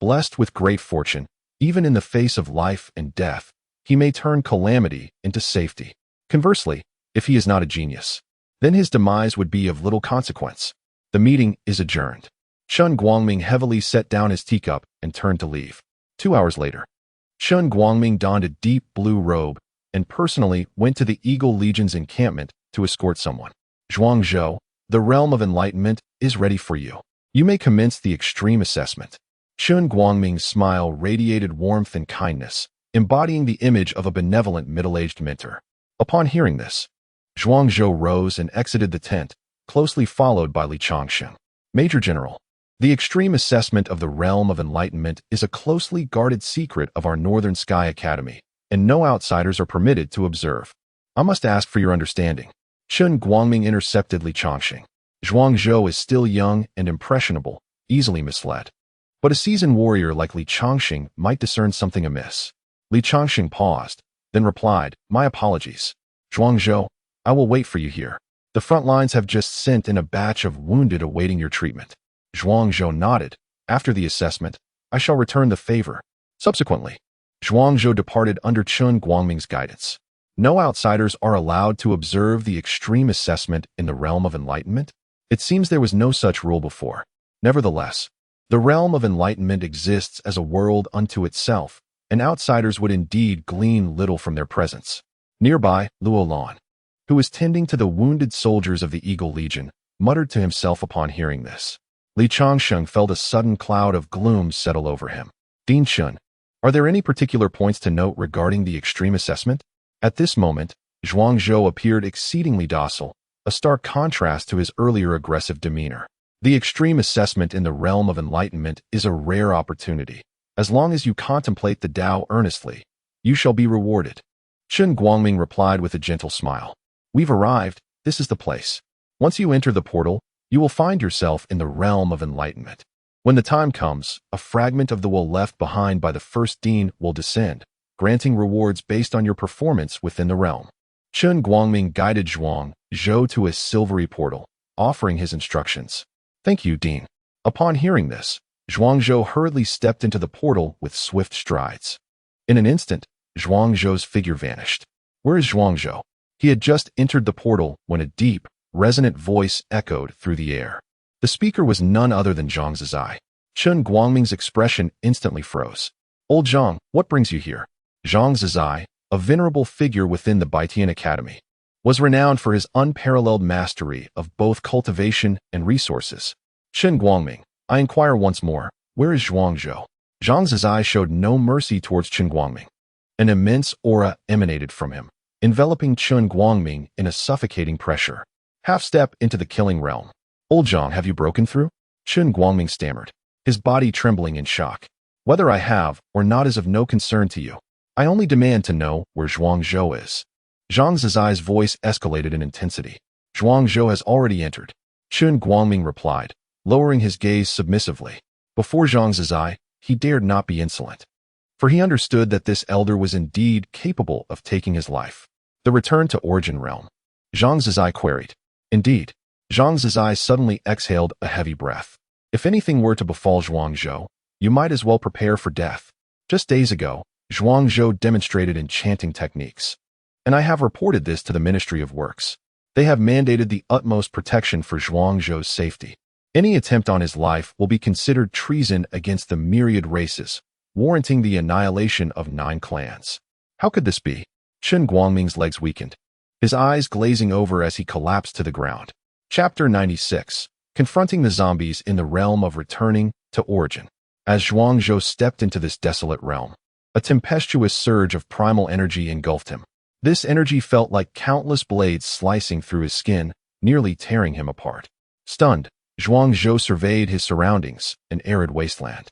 Speaker 1: blessed with great fortune, even in the face of life and death, he may turn calamity into safety. Conversely, if he is not a genius, then his demise would be of little consequence. The meeting is adjourned." Chen Guangming heavily set down his teacup and turned to leave. 2 hours later, Chen Guangming donned a deep blue robe and personally went to the Eagle Legion's encampment to escort someone. "Zhuangzhou, the realm of enlightenment is ready for you. You may commence the extreme assessment." Chen Guangming's smile radiated warmth and kindness, embodying the image of a benevolent middle-aged mentor. Upon hearing this, Zhuangzhou rose and exited the tent, closely followed by Li Changxing. "Major General, the extreme assessment of the realm of enlightenment is a closely guarded secret of our Northern Sky Academy, and no outsiders are permitted to observe. I must ask for your understanding." Chen Guangming intercepted Li Changxing. Zhuangzhou is still young and impressionable, easily misled. But a seasoned warrior like Li Changxing might discern something amiss. Li Changxing paused, then replied, "My apologies. Zhuangzhou, I will wait for you here. The front lines have just sent in a batch of wounded awaiting your treatment. Zhuangzhou nodded. After the assessment, I shall return the favor. Subsequently, Zhuangzhou departed under Chun Guangming's guidance. No outsiders are allowed to observe the extreme assessment in the realm of enlightenment. It seems there was no such rule before. Nevertheless, the realm of enlightenment exists as a world unto itself, and outsiders would indeed glean little from their presence. Nearby, Luolan, who was tending to the wounded soldiers of the Eagle Legion, muttered to himself upon hearing this. Li Changsheng felt a sudden cloud of gloom settle over him. Dean Chun, are there any particular points to note regarding the extreme assessment? At this moment, Zhuangzhou appeared exceedingly docile, a stark contrast to his earlier aggressive demeanor. The extreme assessment in the realm of enlightenment is a rare opportunity. As long as you contemplate the Tao earnestly, you shall be rewarded. Chun Guangming replied with a gentle smile. We've arrived, this is the place. Once you enter the portal, you will find yourself in the realm of enlightenment. When the time comes, a fragment of the will left behind by the first dean will descend, granting rewards based on your performance within the realm. Chun Guangming guided Zhuangzhou to a silvery portal, offering his instructions. Thank you, Dean. Upon hearing this, Zhuangzhou hurriedly stepped into the portal with swift strides. In an instant, Zhuangzhou's figure vanished. Where is Zhuangzhou? He had just entered the portal when a deep, resonant voice echoed through the air. The speaker was none other than Zhang Zizai. Chun Guangming's expression instantly froze. Old Zhang, what brings you here? Zhang Zizai, a venerable figure within the Baitian Academy, was renowned for his unparalleled mastery of both cultivation and resources. Chun Guangming, I inquire once more, where is Zhuangzhou? Zhang Zizai showed no mercy towards Chun Guangming. An immense aura emanated from him, enveloping Chun Guangming in a suffocating pressure. Half step into the killing realm. Old Zhang, have you broken through? Chun Guangming stammered, his body trembling in shock. Whether I have or not is of no concern to you. I only demand to know where Zhuangzhou is. Zhang Zizai's voice escalated in intensity. Zhuangzhou has already entered. Chun Guangming replied, lowering his gaze submissively. Before Zhang Zizai, he dared not be insolent, for he understood that this elder was indeed capable of taking his life. The return to Origin Realm. Zhang Zizai queried. Indeed. Zhang Zizai suddenly exhaled a heavy breath. If anything were to befall Zhuangzhou, you might as well prepare for death. Just days ago, Zhuangzhou demonstrated enchanting techniques, and I have reported this to the Ministry of Works. They have mandated the utmost protection for Zhuangzhou's safety. Any attempt on his life will be considered treason against the myriad races, warranting the annihilation of 9 clans. How could this be? Chun Guangming's legs weakened, his eyes glazing over as he collapsed to the ground. Chapter 96. Confronting the zombies in the realm of returning to origin. As Zhuangzhou stepped into this desolate realm, a tempestuous surge of primal energy engulfed him. This energy felt like countless blades slicing through his skin, nearly tearing him apart. Stunned, Zhuangzhou surveyed his surroundings, an arid wasteland.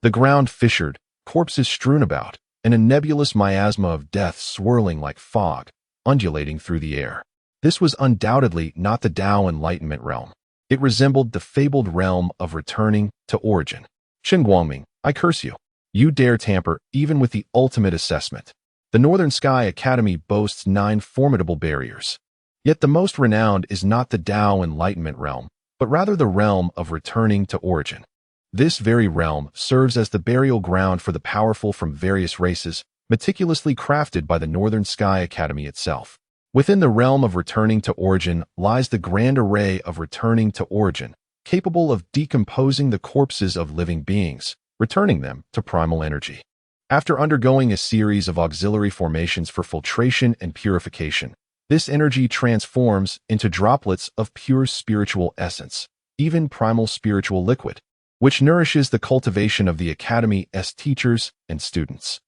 Speaker 1: The ground fissured, corpses strewn about, and a nebulous miasma of death swirling like fog, undulating through the air. This was undoubtedly not the Tao Enlightenment realm. It resembled the fabled realm of returning to origin. Chun Guangming, I curse you. You dare tamper even with the ultimate assessment. The Northern Sky Academy boasts 9 formidable barriers. Yet the most renowned is not the Tao Enlightenment realm, but rather the realm of returning to origin. This very realm serves as the burial ground for the powerful from various races, meticulously crafted by the Northern Sky Academy itself. Within the realm of returning to origin lies the grand array of returning to origin, capable of decomposing the corpses of living beings, returning them to primal energy. After undergoing a series of auxiliary formations for filtration and purification, this energy transforms into droplets of pure spiritual essence, even primal spiritual liquid, which nourishes the cultivation of the Academy's teachers and students.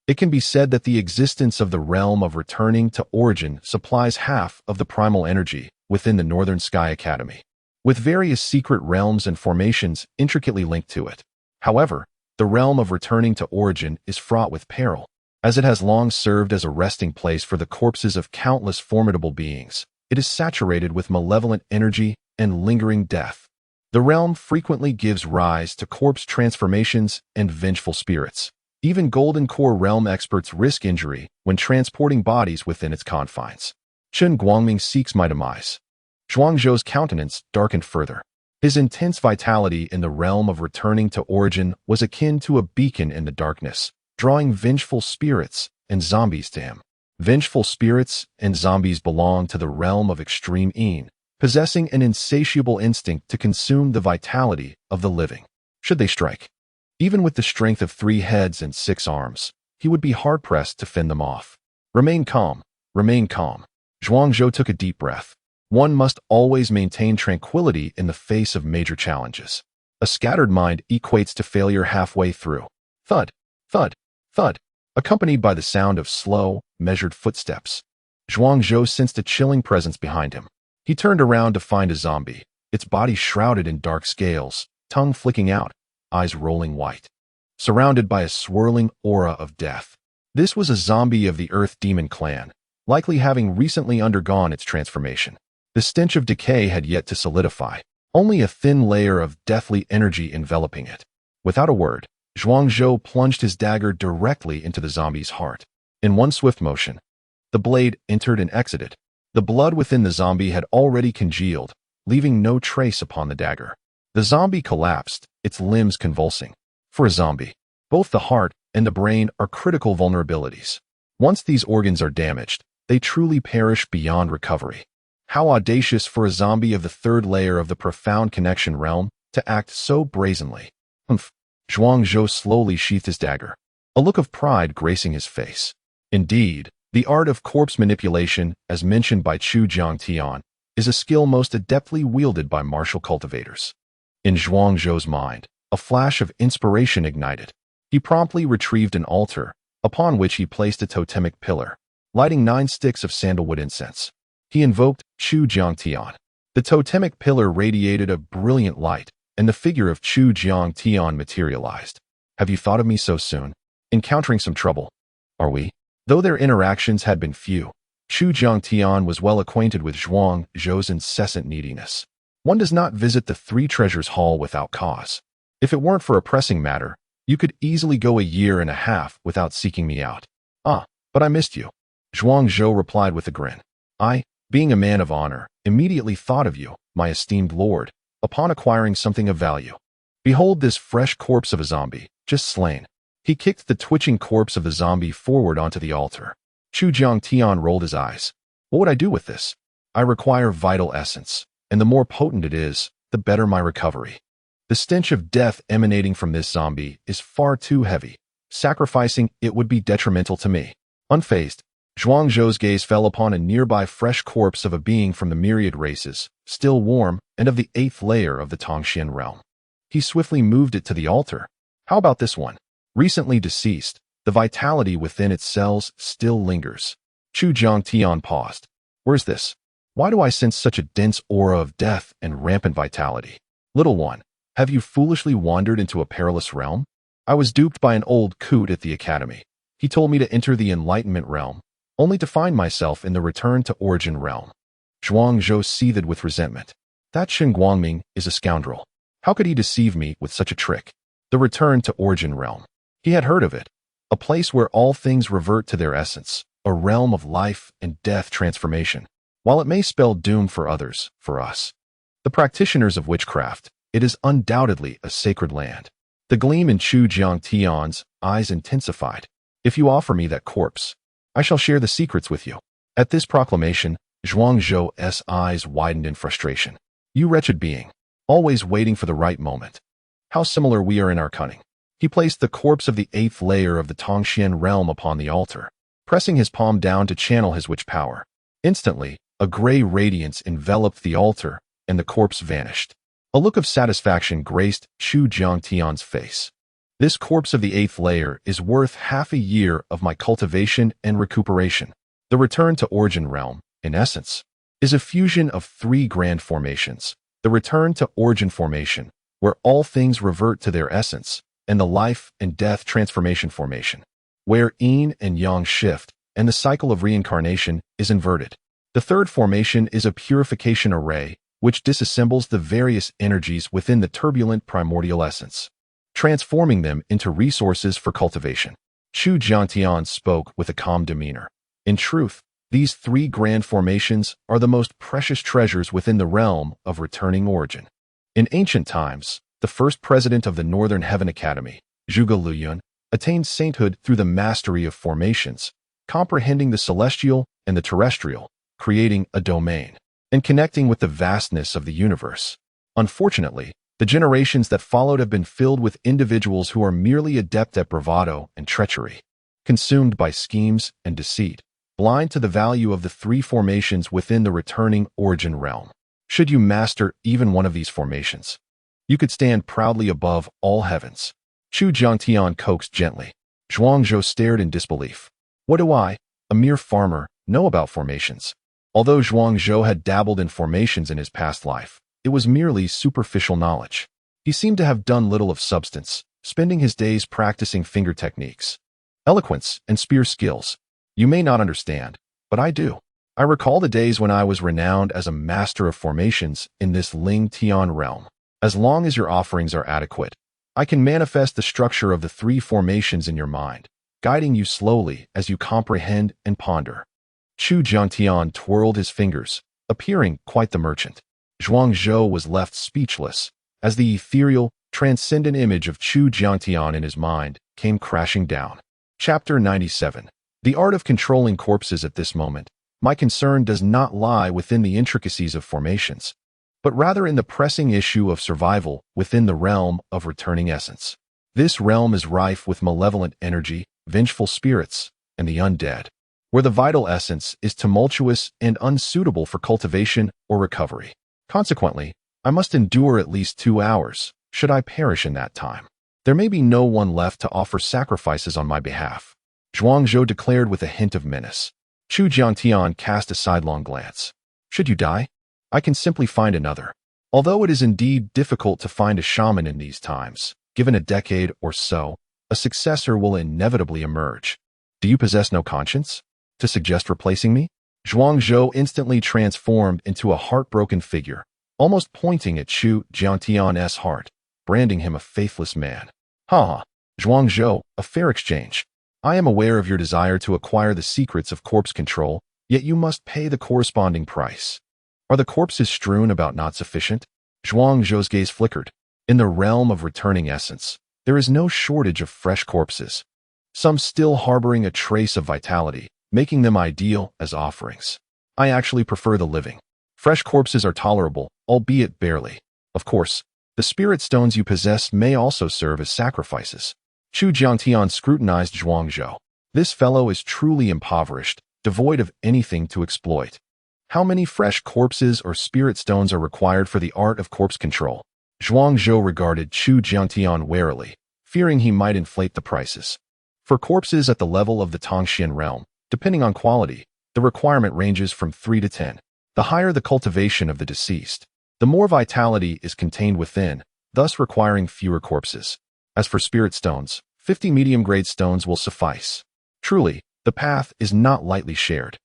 Speaker 1: It can be said that the existence of the realm of returning to origin supplies half of the primal energy within the Northern Sky Academy, with various secret realms and formations intricately linked to it. However, the realm of returning to origin is fraught with peril, as it has long served as a resting place for the corpses of countless formidable beings. It is saturated with malevolent energy and lingering death. The realm frequently gives rise to corpse transformations and vengeful spirits. Even Golden Core realm experts risk injury when transporting bodies within its confines. Chen Guangming seeks my demise. Zhuangzhou's countenance darkened further. His intense vitality in the realm of returning to origin was akin to a beacon in the darkness, drawing vengeful spirits and zombies to him. Vengeful spirits and zombies belong to the realm of extreme Yin, possessing an insatiable instinct to consume the vitality of the living. Should they strike? Even with the strength of 3 heads and 6 arms, he would be hard-pressed to fend them off. Remain calm. Remain calm. Zhuangzhou took a deep breath. One must always maintain tranquility in the face of major challenges. A scattered mind equates to failure halfway through. Thud, thud, thud, accompanied by the sound of slow, measured footsteps. Zhuangzhou sensed a chilling presence behind him. He turned around to find a zombie, its body shrouded in dark scales, tongue flicking out, eyes rolling white, surrounded by a swirling aura of death. This was a zombie of the Earth Demon clan, likely having recently undergone its transformation. The stench of decay had yet to solidify, only a thin layer of deathly energy enveloping it. Without a word, Zhuangzhou plunged his dagger directly into the zombie's heart. In one swift motion, the blade entered and exited. The blood within the zombie had already congealed, leaving no trace upon the dagger. The zombie collapsed, its limbs convulsing. For a zombie, both the heart and the brain are critical vulnerabilities. Once these organs are damaged, they truly perish beyond recovery. How audacious for a zombie of the 3rd layer of the profound connection realm to act so brazenly. Zhuangzhou slowly sheathed his dagger, a look of pride gracing his face. Indeed, the art of corpse manipulation, as mentioned by Chu Jiangtian, is a skill most adeptly wielded by martial cultivators. In Zhuangzhou's mind, a flash of inspiration ignited. He promptly retrieved an altar, upon which he placed a totemic pillar, lighting 9 sticks of sandalwood incense. He invoked Chu Jiangtian. The totemic pillar radiated a brilliant light, and the figure of Chu Jiangtian materialized. Have you thought of me so soon? Encountering some trouble, are we? Though their interactions had been few, Chu Jiangtian was well acquainted with Zhuangzhou's incessant neediness. One does not visit the 3 treasures hall without cause. If it weren't for a pressing matter, you could easily go a year and a half without seeking me out. Ah, but I missed you. Zhuangzhou replied with a grin. I, being a man of honor, immediately thought of you, my esteemed lord, upon acquiring something of value. Behold this fresh corpse of a zombie, just slain. He kicked the twitching corpse of the zombie forward onto the altar. Chu Jiangtian rolled his eyes. What would I do with this? I require vital essence, and the more potent it is, the better my recovery. The stench of death emanating from this zombie is far too heavy. Sacrificing it would be detrimental to me. Unfazed, Zhuangzhou's gaze fell upon a nearby fresh corpse of a being from the myriad races, still warm, and of the 8th layer of the Tongxian realm. He swiftly moved it to the altar. How about this one? Recently deceased, the vitality within its cells still lingers. Chu Jiangtian paused. Where's this? Why do I sense such a dense aura of death and rampant vitality? Little one, have you foolishly wandered into a perilous realm? I was duped by an old coot at the academy. He told me to enter the enlightenment realm, only to find myself in the return to origin realm. Zhuangzhou seethed with resentment. That Shen Guangming is a scoundrel. How could he deceive me with such a trick? The return to origin realm. He had heard of it. A place where all things revert to their essence, a realm of life and death transformation. While it may spell doom for others, for us, the practitioners of witchcraft, it is undoubtedly a sacred land. The gleam in Chu Jiangtian's eyes intensified. If you offer me that corpse, I shall share the secrets with you. At this proclamation, Zhuangzhou's eyes widened in frustration. You wretched being, always waiting for the right moment. How similar we are in our cunning. He placed the corpse of the 8th layer of the Tongxian realm upon the altar, pressing his palm down to channel his witch power. Instantly, a gray radiance enveloped the altar, and the corpse vanished. A look of satisfaction graced Chu Jiangtian's face. This corpse of the 8th layer is worth half a year of my cultivation and recuperation. The return to origin realm, in essence, is a fusion of 3 grand formations. The return to origin formation, where all things revert to their essence, and the life and death transformation formation, where yin and yang shift, and the cycle of reincarnation is inverted. The 3rd formation is a purification array, which disassembles the various energies within the turbulent primordial essence, transforming them into resources for cultivation. Chu Jiangtian spoke with a calm demeanor. In truth, These three grand formations are the most precious treasures within the realm of returning origin. In ancient times, the first president of the Northern Heaven Academy, Zhuge Luyun, attained sainthood through the mastery of formations, comprehending the celestial and the terrestrial, creating a domain, and connecting with the vastness of the universe. Unfortunately, the generations that followed have been filled with individuals who are merely adept at bravado and treachery, consumed by schemes and deceit, blind to the value of the three formations within the returning origin realm. Should you master even one of these formations, you could stand proudly above all heavens. Chu Jiangtian coaxed gently. Zhuangzhou stared in disbelief. What do I, a mere farmer, know about formations? Although Zhuangzhou had dabbled in formations in his past life, it was merely superficial knowledge. He seemed to have done little of substance, spending his days practicing finger techniques, eloquence, and spear skills. You may not understand, but I do. I recall the days when I was renowned as a master of formations in this Ling Tian realm. As long as your offerings are adequate, I can manifest the structure of the three formations in your mind, guiding you slowly as you comprehend and ponder. Chu Jiangtian twirled his fingers, appearing quite the merchant. Zhuangzhou was left speechless, as the ethereal, transcendent image of Chu Jiangtian in his mind came crashing down. Chapter 97. The art of controlling corpses. At this moment, my concern does not lie within the intricacies of formations, but rather in the pressing issue of survival within the realm of returning essence. This realm is rife with malevolent energy, vengeful spirits, and the undead, where the vital essence is tumultuous and unsuitable for cultivation or recovery. Consequently, I must endure at least 2 hours, should I perish in that time. There may be no one left to offer sacrifices on my behalf, Zhuangzhou declared with a hint of menace. Chu Jiangtian cast a sidelong glance. Should you die? I can simply find another. Although it is indeed difficult to find a shaman in these times, given a decade or so, a successor will inevitably emerge. Do you possess no conscience to suggest replacing me? Zhuangzhou instantly transformed into a heartbroken figure, almost pointing at Chu Jiangtian's heart, branding him a faithless man. Ha! Zhuangzhou, a fair exchange. I am aware of your desire to acquire the secrets of corpse control, yet you must pay the corresponding price. Are the corpses strewn about not sufficient? Zhuangzhou's gaze flickered. In the realm of returning essence, there is no shortage of fresh corpses, some still harboring a trace of vitality, making them ideal as offerings. I actually prefer the living. Fresh corpses are tolerable, albeit barely. Of course, the spirit stones you possess may also serve as sacrifices. Chu Jiangtian scrutinized Zhuangzhou. This fellow is truly impoverished, devoid of anything to exploit. How many fresh corpses or spirit stones are required for the art of corpse control? Zhuangzhou regarded Chu Jiangtian warily, fearing he might inflate the prices. For corpses at the level of the Tongxian realm, depending on quality, the requirement ranges from 3 to 10. The higher the cultivation of the deceased, the more vitality is contained within, thus requiring fewer corpses. As for spirit stones, 50 medium-grade stones will suffice. Truly, the path is not lightly shared.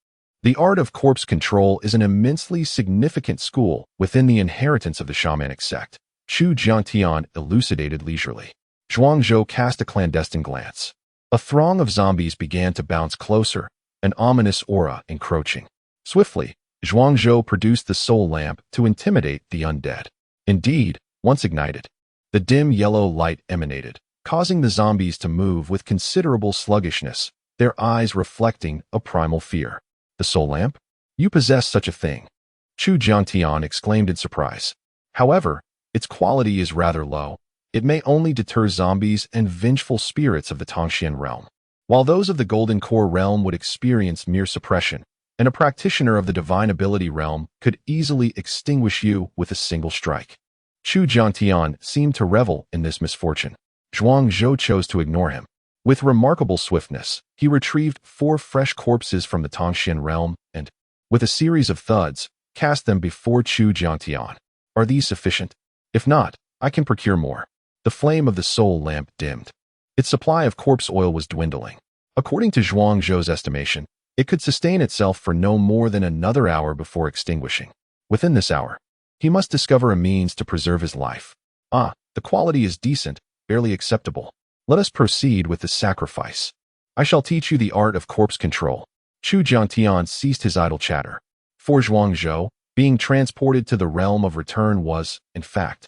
Speaker 1: The art of corpse control is an immensely significant school within the inheritance of the shamanic sect, Chu Jiangtian elucidated leisurely. Zhuangzhou cast a clandestine glance. A throng of zombies began to bounce closer, an ominous aura encroaching. Swiftly, Zhuangzhou produced the soul lamp to intimidate the undead. Indeed, once ignited, the dim yellow light emanated, causing the zombies to move with considerable sluggishness, their eyes reflecting a primal fear. The soul lamp? You possess such a thing, Chu Jiangtian exclaimed in surprise. However, its quality is rather low. It may only deter zombies and vengeful spirits of the Tongxian realm, while those of the Golden Core realm would experience mere suppression, and a practitioner of the divine ability realm could easily extinguish you with a single strike. Chu Jiangtian seemed to revel in this misfortune. Zhuangzhou chose to ignore him. With remarkable swiftness, he retrieved 4 fresh corpses from the Tongxian realm and, with a series of thuds, cast them before Chu Jiangtian. Are these sufficient? If not, I can procure more. The flame of the soul lamp dimmed. Its supply of corpse oil was dwindling. According to Zhuangzhou's estimation, it could sustain itself for no more than another hour before extinguishing. Within this hour, he must discover a means to preserve his life. The quality is decent, barely acceptable. Let us proceed with the sacrifice. I shall teach you the art of corpse control. Chu Jiangtian ceased his idle chatter. For Zhuangzhou, being transported to the realm of return was, in fact,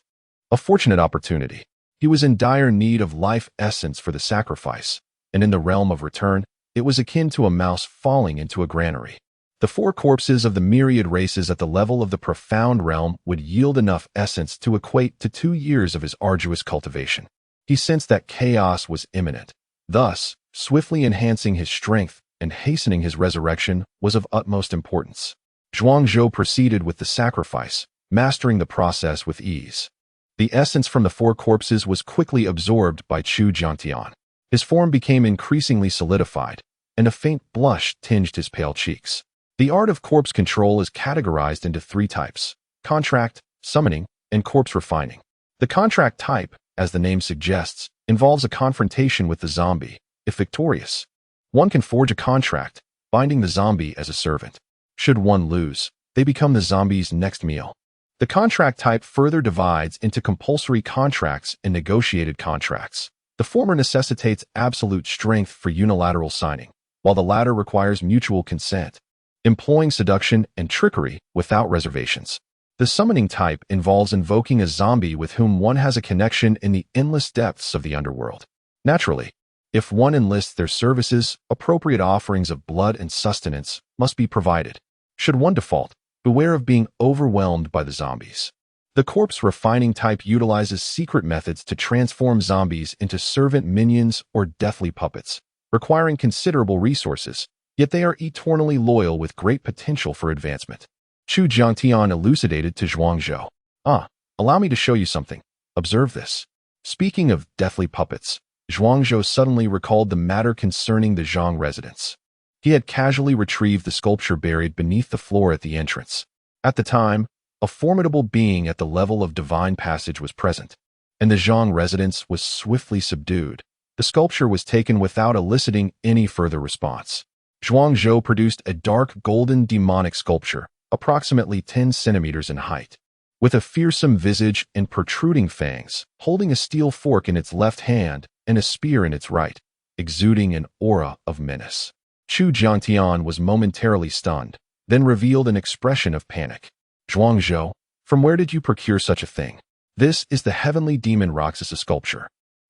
Speaker 1: a fortunate opportunity. He was in dire need of life essence for the sacrifice, and in the realm of return, it was akin to a mouse falling into a granary. The 4 corpses of the myriad races at the level of the profound realm would yield enough essence to equate to 2 years of his arduous cultivation. He sensed that chaos was imminent. Thus, swiftly enhancing his strength and hastening his resurrection was of utmost importance. Zhuangzhou proceeded with the sacrifice, mastering the process with ease. The essence from the 4 corpses was quickly absorbed by Chu Jiangtian. His form became increasingly solidified, and a faint blush tinged his pale cheeks. The art of corpse control is categorized into 3 types: contract, summoning, and corpse refining. The contract type, as the name suggests, involves a confrontation with the zombie. If victorious, one can forge a contract, binding the zombie as a servant. Should one lose, they become the zombie's next meal. The contract type further divides into compulsory contracts and negotiated contracts. The former necessitates absolute strength for unilateral signing, while the latter requires mutual consent, employing seduction and trickery without reservations. The summoning type involves invoking a zombie with whom one has a connection in the endless depths of the underworld. Naturally, if one enlists their services, appropriate offerings of blood and sustenance must be provided. Should one default, beware of being overwhelmed by the zombies. The corpse refining type utilizes secret methods to transform zombies into servant minions or deathly puppets, requiring considerable resources, yet they are eternally loyal with great potential for advancement. Chu Jiangtian elucidated to Zhuangzhou. Allow me to show you something. Observe this. Speaking of deathly puppets, Zhuangzhou suddenly recalled the matter concerning the Zhang residence. He had casually retrieved the sculpture buried beneath the floor at the entrance. At the time, a formidable being at the level of divine passage was present, and the Zhang residence was swiftly subdued. The sculpture was taken without eliciting any further response. Zhuangzhou produced a dark golden demonic sculpture, approximately 10 centimeters in height, with a fearsome visage and protruding fangs, holding a steel fork in its left hand and a spear in its right, exuding an aura of menace. Chu Jiangtian was momentarily stunned, then revealed an expression of panic. Zhuangzhou, from where did you procure such a thing? This is the heavenly demon Roxas sculpture,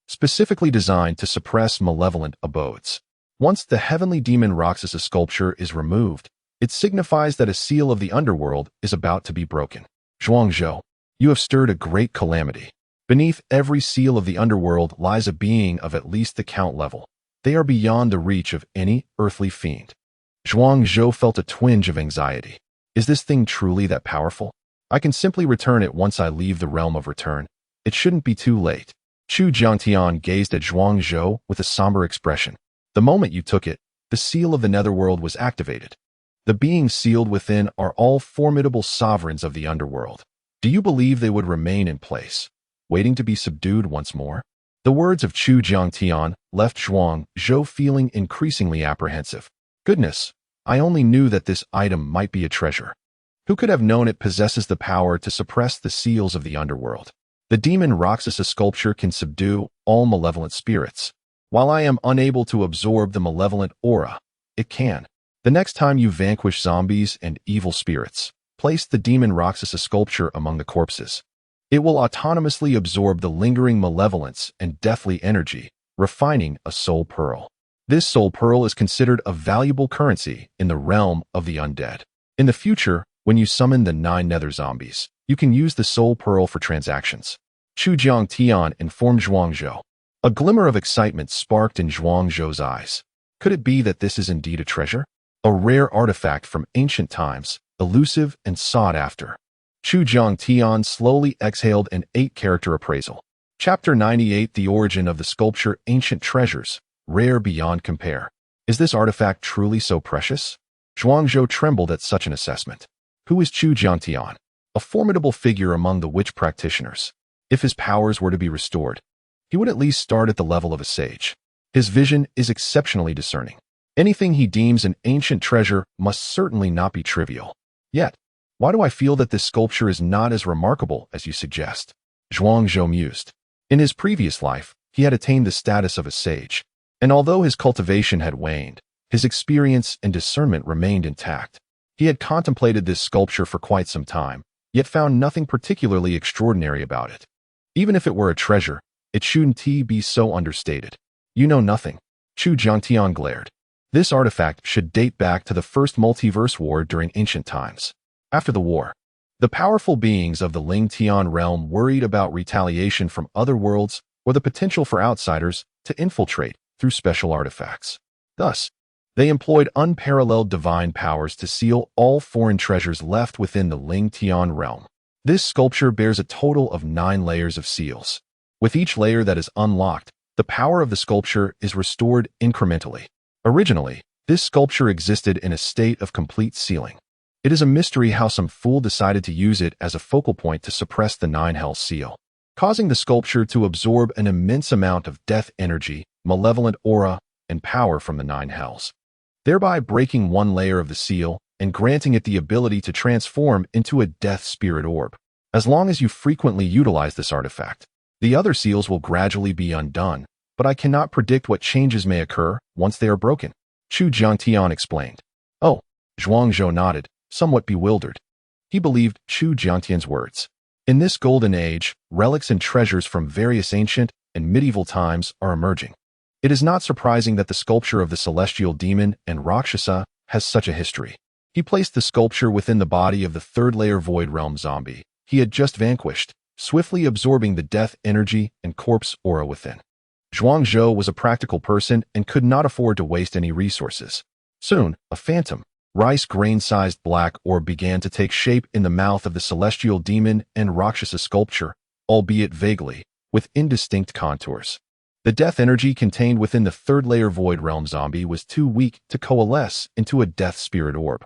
Speaker 1: specifically designed to suppress malevolent abodes. Once the heavenly demon Roxas sculpture is removed, it signifies that a seal of the underworld is about to be broken. Zhuangzhou, you have stirred a great calamity. Beneath every seal of the underworld lies a being of at least the count level. They are beyond the reach of any earthly fiend. Zhuangzhou felt a twinge of anxiety. Is this thing truly that powerful? I can simply return it once I leave the realm of return. It shouldn't be too late. Chu Jiangtian gazed at Zhuangzhou with a somber expression. The moment you took it, the seal of the netherworld was activated. The beings sealed within are all formidable sovereigns of the underworld. Do you believe they would remain in place, waiting to be subdued once more? The words of Chu Jiangtian left Zhuangzhou feeling increasingly apprehensive. Goodness, I only knew that this item might be a treasure. Who could have known it possesses the power to suppress the seals of the underworld? The demon Roxas sculpture can subdue all malevolent spirits. While I am unable to absorb the malevolent aura, it can. The next time you vanquish zombies and evil spirits, place the demon Roxas sculpture among the corpses. It will autonomously absorb the lingering malevolence and deathly energy, refining a soul pearl. This soul pearl is considered a valuable currency in the realm of the undead. In the future, when you summon the 9 nether zombies, you can use the soul pearl for transactions. Chu Jiangtian informed Zhuangzhou. A glimmer of excitement sparked in Zhuangzhou's eyes. Could it be that this is indeed a treasure? A rare artifact from ancient times, elusive and sought after. Chu Jiangtian slowly exhaled an 8-character appraisal. Chapter 98: The Origin of the Sculpture. Ancient treasures, rare beyond compare. Is this artifact truly so precious? Zhuangzhou trembled at such an assessment. Who is Chu Jiangtian? A formidable figure among the witch practitioners. If his powers were to be restored, he would at least start at the level of a sage. His vision is exceptionally discerning. Anything he deems an ancient treasure must certainly not be trivial. Yet, why do I feel that this sculpture is not as remarkable as you suggest? Zhuangzhou mused. In his previous life, he had attained the status of a sage, and although his cultivation had waned, His experience and discernment remained intact. He had contemplated this sculpture for quite some time, yet found nothing particularly extraordinary about it. Even if it were a treasure, it shouldn't be so understated. You know nothing. Chu Jiangtian glared. This artifact should date back to the first multiverse war during ancient times. After the war, the powerful beings of the Ling Tian realm worried about retaliation from other worlds or the potential for outsiders to infiltrate through special artifacts. Thus, they employed unparalleled divine powers to seal all foreign treasures left within the Ling Tian realm. This sculpture bears a total of 9 layers of seals. With each layer that is unlocked, the power of the sculpture is restored incrementally. Originally, this sculpture existed in a state of complete sealing. It is a mystery how some fool decided to use it as a focal point to suppress the 9 Hell seal, causing the sculpture to absorb an immense amount of death energy, malevolent aura, and power from the 9 Hells, thereby breaking one layer of the seal and granting it the ability to transform into a death spirit orb. As long as you frequently utilize this artifact, the other seals will gradually be undone, but I cannot predict what changes may occur once they are broken, Chu Jiangtian explained. Oh, Zhuangzhou nodded, somewhat bewildered. He believed Chu Jiangtian's words. In this golden age, relics and treasures from various ancient and medieval times are emerging. It is not surprising that the sculpture of the celestial demon and Rakshasa has such a history. He placed the sculpture within the body of the third-layer void realm zombie he had just vanquished, swiftly absorbing the death energy and corpse aura within. Zhuangzhou was a practical person and could not afford to waste any resources. Soon, a phantom, rice grain-sized black orb began to take shape in the mouth of the celestial demon and Rakshasa sculpture, albeit vaguely, with indistinct contours. The death energy contained within the third-layer void realm zombie was too weak to coalesce into a death spirit orb.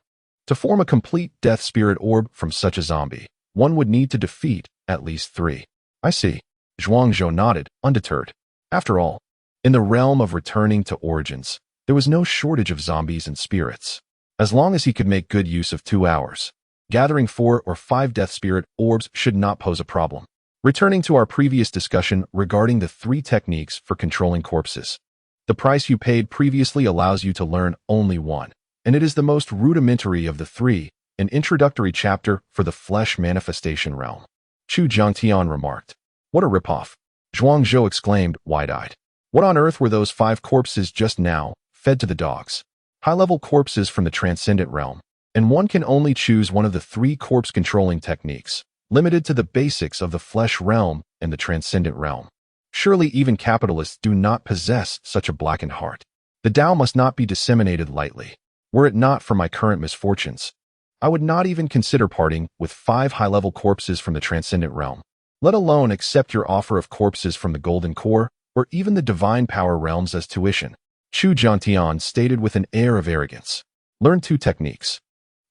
Speaker 1: To form a complete death spirit orb from such a zombie, one would need to defeat at least 3. I see. Zhuangzhou nodded, undeterred. After all, in the realm of returning to origins, there was no shortage of zombies and spirits. As long as he could make good use of 2 hours, gathering 4 or 5 death spirit orbs should not pose a problem. Returning to our previous discussion regarding the 3 techniques for controlling corpses. The price you paid previously allows you to learn only one, and it is the most rudimentary of the 3, an introductory chapter for the flesh manifestation realm. Chu Jiangtian remarked. What a ripoff! Zhuangzhou exclaimed, wide-eyed. What on earth were those 5 corpses just now, fed to the dogs? High-level corpses from the transcendent realm, and one can only choose one of the 3 corpse-controlling techniques, limited to the basics of the flesh realm and the transcendent realm. Surely even capitalists do not possess such a blackened heart. The Tao must not be disseminated lightly. Were it not for my current misfortunes, I would not even consider parting with 5 high-level corpses from the transcendent realm, let alone accept your offer of corpses from the golden core or even the divine power realms as tuition. Chu Jiangtian stated with an air of arrogance. Learn 2 techniques,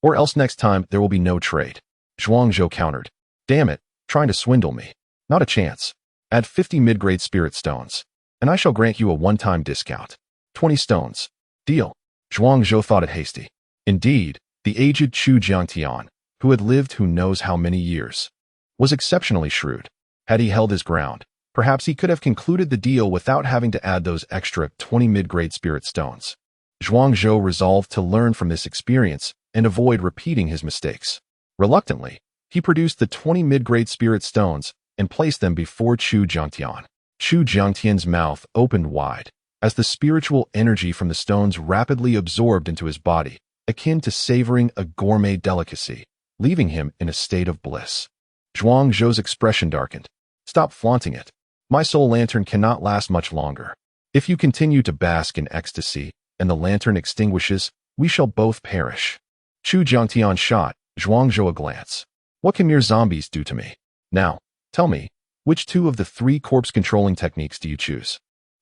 Speaker 1: or else next time there will be no trade. Zhuangzhou countered. Damn it, trying to swindle me. Not a chance. Add 50 mid-grade spirit stones, and I shall grant you a one-time discount. 20 stones. Deal. Zhuangzhou thought it hasty. Indeed, the aged Chu Jiangtian, who had lived who knows how many years, was exceptionally shrewd. Had he held his ground, perhaps he could have concluded the deal without having to add those extra 20 mid-grade spirit stones. Zhuangzhou resolved to learn from this experience and avoid repeating his mistakes. Reluctantly, he produced the 20 mid-grade spirit stones and placed them before Chu Jiangtian. Chu Jiangtian's mouth opened wide as the spiritual energy from the stones rapidly absorbed into his body, akin to savoring a gourmet delicacy, leaving him in a state of bliss. Zhuangzhou's expression darkened. Stop flaunting it. My soul lantern cannot last much longer. If you continue to bask in ecstasy and the lantern extinguishes, we shall both perish. Chu Jiangtian shot Zhuangzhou a glance. What can mere zombies do to me? Now, tell me, which 2 of the 3 corpse-controlling techniques do you choose?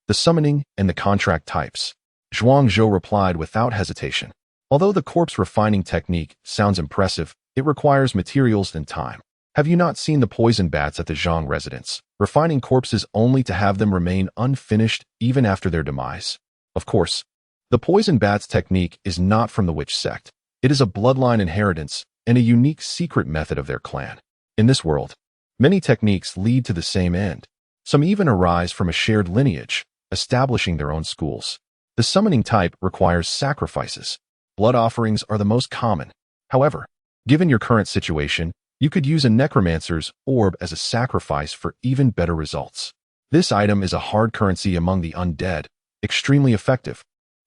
Speaker 1: The summoning and the contract types. Zhuangzhou replied without hesitation. Although the corpse refining technique sounds impressive, it requires materials and time. Have you not seen the poison bats at the Zhang residence, refining corpses only to have them remain unfinished even after their demise? Of course, the poison bats technique is not from the witch sect. It is a bloodline inheritance and a unique secret method of their clan. In this world, many techniques lead to the same end. Some even arise from a shared lineage, establishing their own schools. The summoning type requires sacrifices. Blood offerings are the most common. However, given your current situation, you could use a necromancer's orb as a sacrifice for even better results. This item is a hard currency among the undead, extremely effective.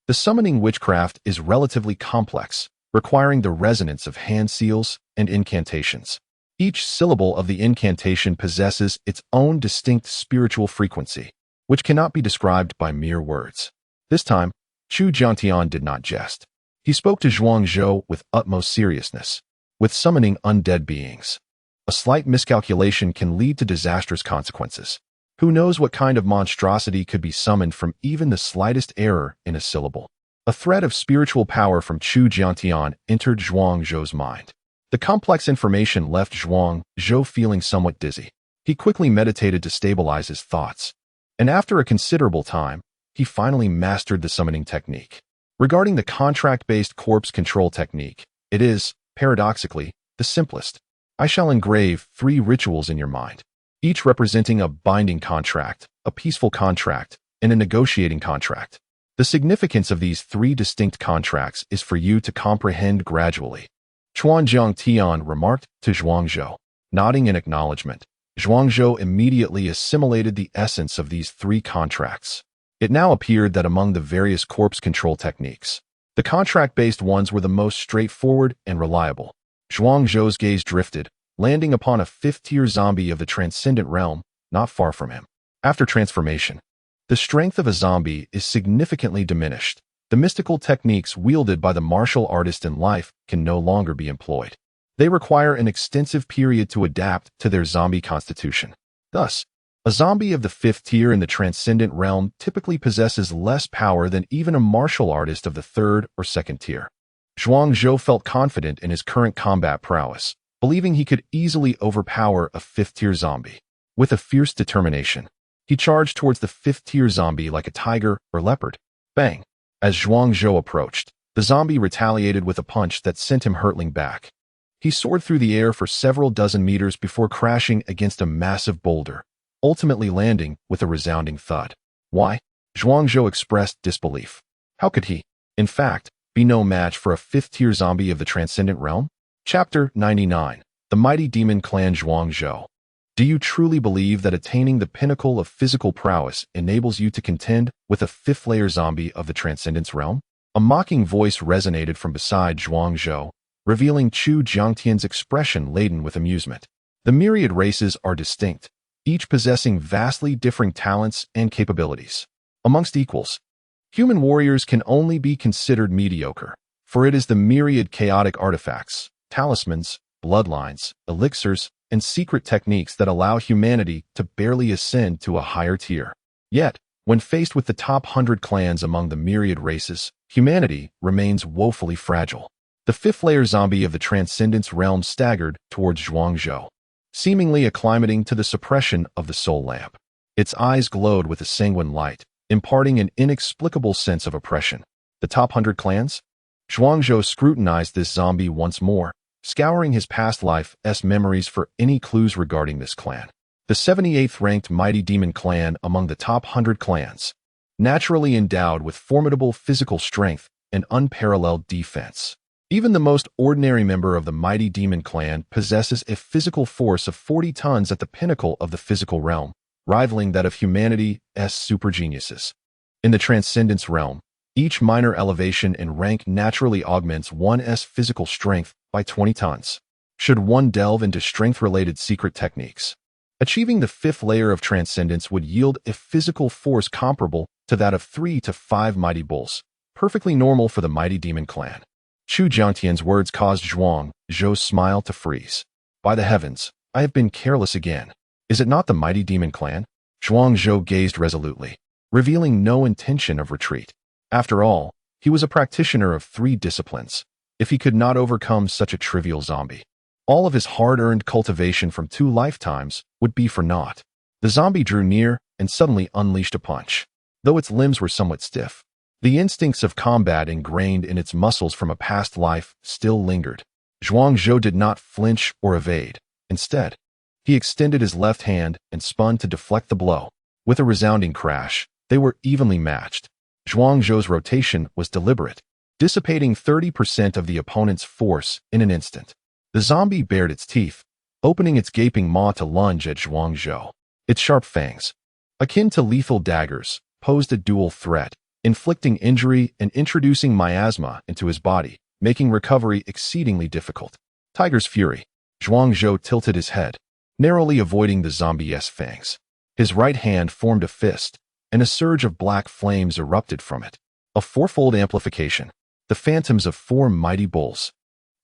Speaker 1: The summoning witchcraft is relatively complex, requiring the resonance of hand seals and incantations. Each syllable of the incantation possesses its own distinct spiritual frequency, which cannot be described by mere words. This time, Chu Jiangtian did not jest. He spoke to Zhuang Zhou with utmost seriousness. With summoning undead beings, a slight miscalculation can lead to disastrous consequences. Who knows what kind of monstrosity could be summoned from even the slightest error in a syllable? A thread of spiritual power from Chu Jiangtian entered Zhuang Zhou's mind. The complex information left Zhuang Zhou feeling somewhat dizzy. He quickly meditated to stabilize his thoughts, and after a considerable time, he finally mastered the summoning technique. Regarding the contract-based corpse control technique, it is, paradoxically, the simplest. I shall engrave 3 rituals in your mind, each representing a binding contract, a peaceful contract, and a negotiating contract. The significance of these 3 distinct contracts is for you to comprehend gradually. Chuan Jiangtian remarked to Zhuang Zhou. Nodding in acknowledgement, Zhuang Zhou immediately assimilated the essence of these 3 contracts. It now appeared that among the various corpse control techniques, the contract-based ones were the most straightforward and reliable. Zhuang Zhou's gaze drifted, landing upon a 5th-tier zombie of the transcendent realm not far from him. After transformation, the strength of a zombie is significantly diminished. The mystical techniques wielded by the martial artist in life can no longer be employed. They require an extensive period to adapt to their zombie constitution. Thus, a zombie of the 5th tier in the transcendent realm typically possesses less power than even a martial artist of the 3rd or 2nd tier. Zhuang Zhou felt confident in his current combat prowess, believing he could easily overpower a 5th-tier zombie. With a fierce determination, he charged towards the 5th-tier zombie like a tiger or leopard. Bang! As Zhuang Zhou approached, the zombie retaliated with a punch that sent him hurtling back. He soared through the air for several dozen meters before crashing against a massive boulder, ultimately landing with a resounding thud. Why? Zhuang Zhou expressed disbelief. How could he, in fact, be no match for a 5th-tier zombie of the transcendent realm? Chapter 99. The Mighty Demon Clan Zhuang Zhou. Do you truly believe that attaining the pinnacle of physical prowess enables you to contend with a 5th-layer zombie of the transcendence realm? A mocking voice resonated from beside Zhuang Zhou, revealing Chu Jiangtian's expression laden with amusement. The myriad races are distinct, each possessing vastly differing talents and capabilities. Amongst equals, human warriors can only be considered mediocre, for it is the myriad chaotic artifacts, talismans, bloodlines, elixirs, and secret techniques that allow humanity to barely ascend to a higher tier. Yet, when faced with the top 100 clans among the myriad races, humanity remains woefully fragile. The 5th-layer zombie of the transcendence realm staggered towards Zhuang Zhou, seemingly acclimating to the suppression of the soul lamp. Its eyes glowed with a sanguine light, imparting an inexplicable sense of oppression. The top 100 clans? Zhuang Zhou scrutinized this zombie once more, scouring his past life's memories for any clues regarding this clan. The 78th-ranked Mighty Demon Clan among the top 100 clans, naturally endowed with formidable physical strength and unparalleled defense. Even the most ordinary member of the Mighty Demon Clan possesses a physical force of 40 tons at the pinnacle of the physical realm, rivaling that of humanity's super geniuses. In the Transcendence realm, each minor elevation in rank naturally augments one's physical strength by 20 tons. Should one delve into strength-related secret techniques, achieving the 5th layer of Transcendence would yield a physical force comparable to that of 3 to 5 mighty bulls, perfectly normal for the Mighty Demon Clan. Chu Jiangtian's words caused Zhuang Zhou's smile to freeze. By the heavens, I have been careless again. Is it not the Mighty Demon Clan? Zhuang Zhou gazed resolutely, revealing no intention of retreat. After all, he was a practitioner of 3 disciplines. If he could not overcome such a trivial zombie, all of his hard-earned cultivation from 2 lifetimes would be for naught. The zombie drew near and suddenly unleashed a punch. Though its limbs were somewhat stiff, the instincts of combat ingrained in its muscles from a past life still lingered. Zhuang Zhou did not flinch or evade. Instead, he extended his left hand and spun to deflect the blow. With a resounding crash, they were evenly matched. Zhuangzhou's rotation was deliberate, dissipating 30% of the opponent's force in an instant. The zombie bared its teeth, opening its gaping maw to lunge at Zhuangzhou. Its sharp fangs, akin to lethal daggers, posed a dual threat, inflicting injury and introducing miasma into his body, making recovery exceedingly difficult. Tiger's fury. Zhuangzhou tilted his head, narrowly avoiding the zombie's fangs. His right hand formed a fist, and a surge of black flames erupted from it. A fourfold amplification. The phantoms of four mighty bulls.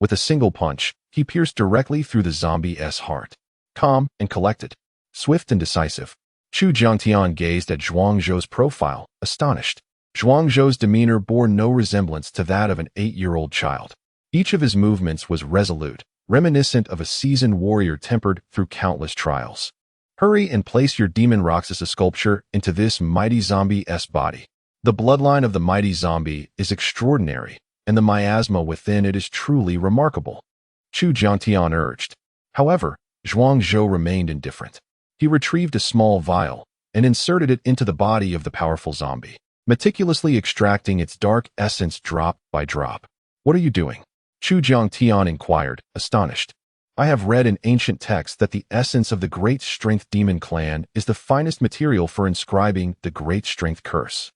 Speaker 1: With a single punch, he pierced directly through the zombie's heart. Calm and collected, swift and decisive, Chu Jiangtian gazed at Zhuangzhou's profile, astonished. Zhuangzhou's demeanor bore no resemblance to that of an 8-year-old child. Each of his movements was resolute, reminiscent of a seasoned warrior tempered through countless trials. Hurry and place your demon Roxas sculpture into this mighty zombie's body. The bloodline of the mighty zombie is extraordinary, and the miasma within it is truly remarkable, Chu Jiangtian urged. However, Zhuangzhou remained indifferent. He retrieved a small vial and inserted it into the body of the powerful zombie, meticulously extracting its dark essence drop by drop. What are you doing? Chu Jiangtian inquired, astonished. I have read in ancient texts that the essence of the Great Strength Demon Clan is the finest material for inscribing the Great Strength Curse.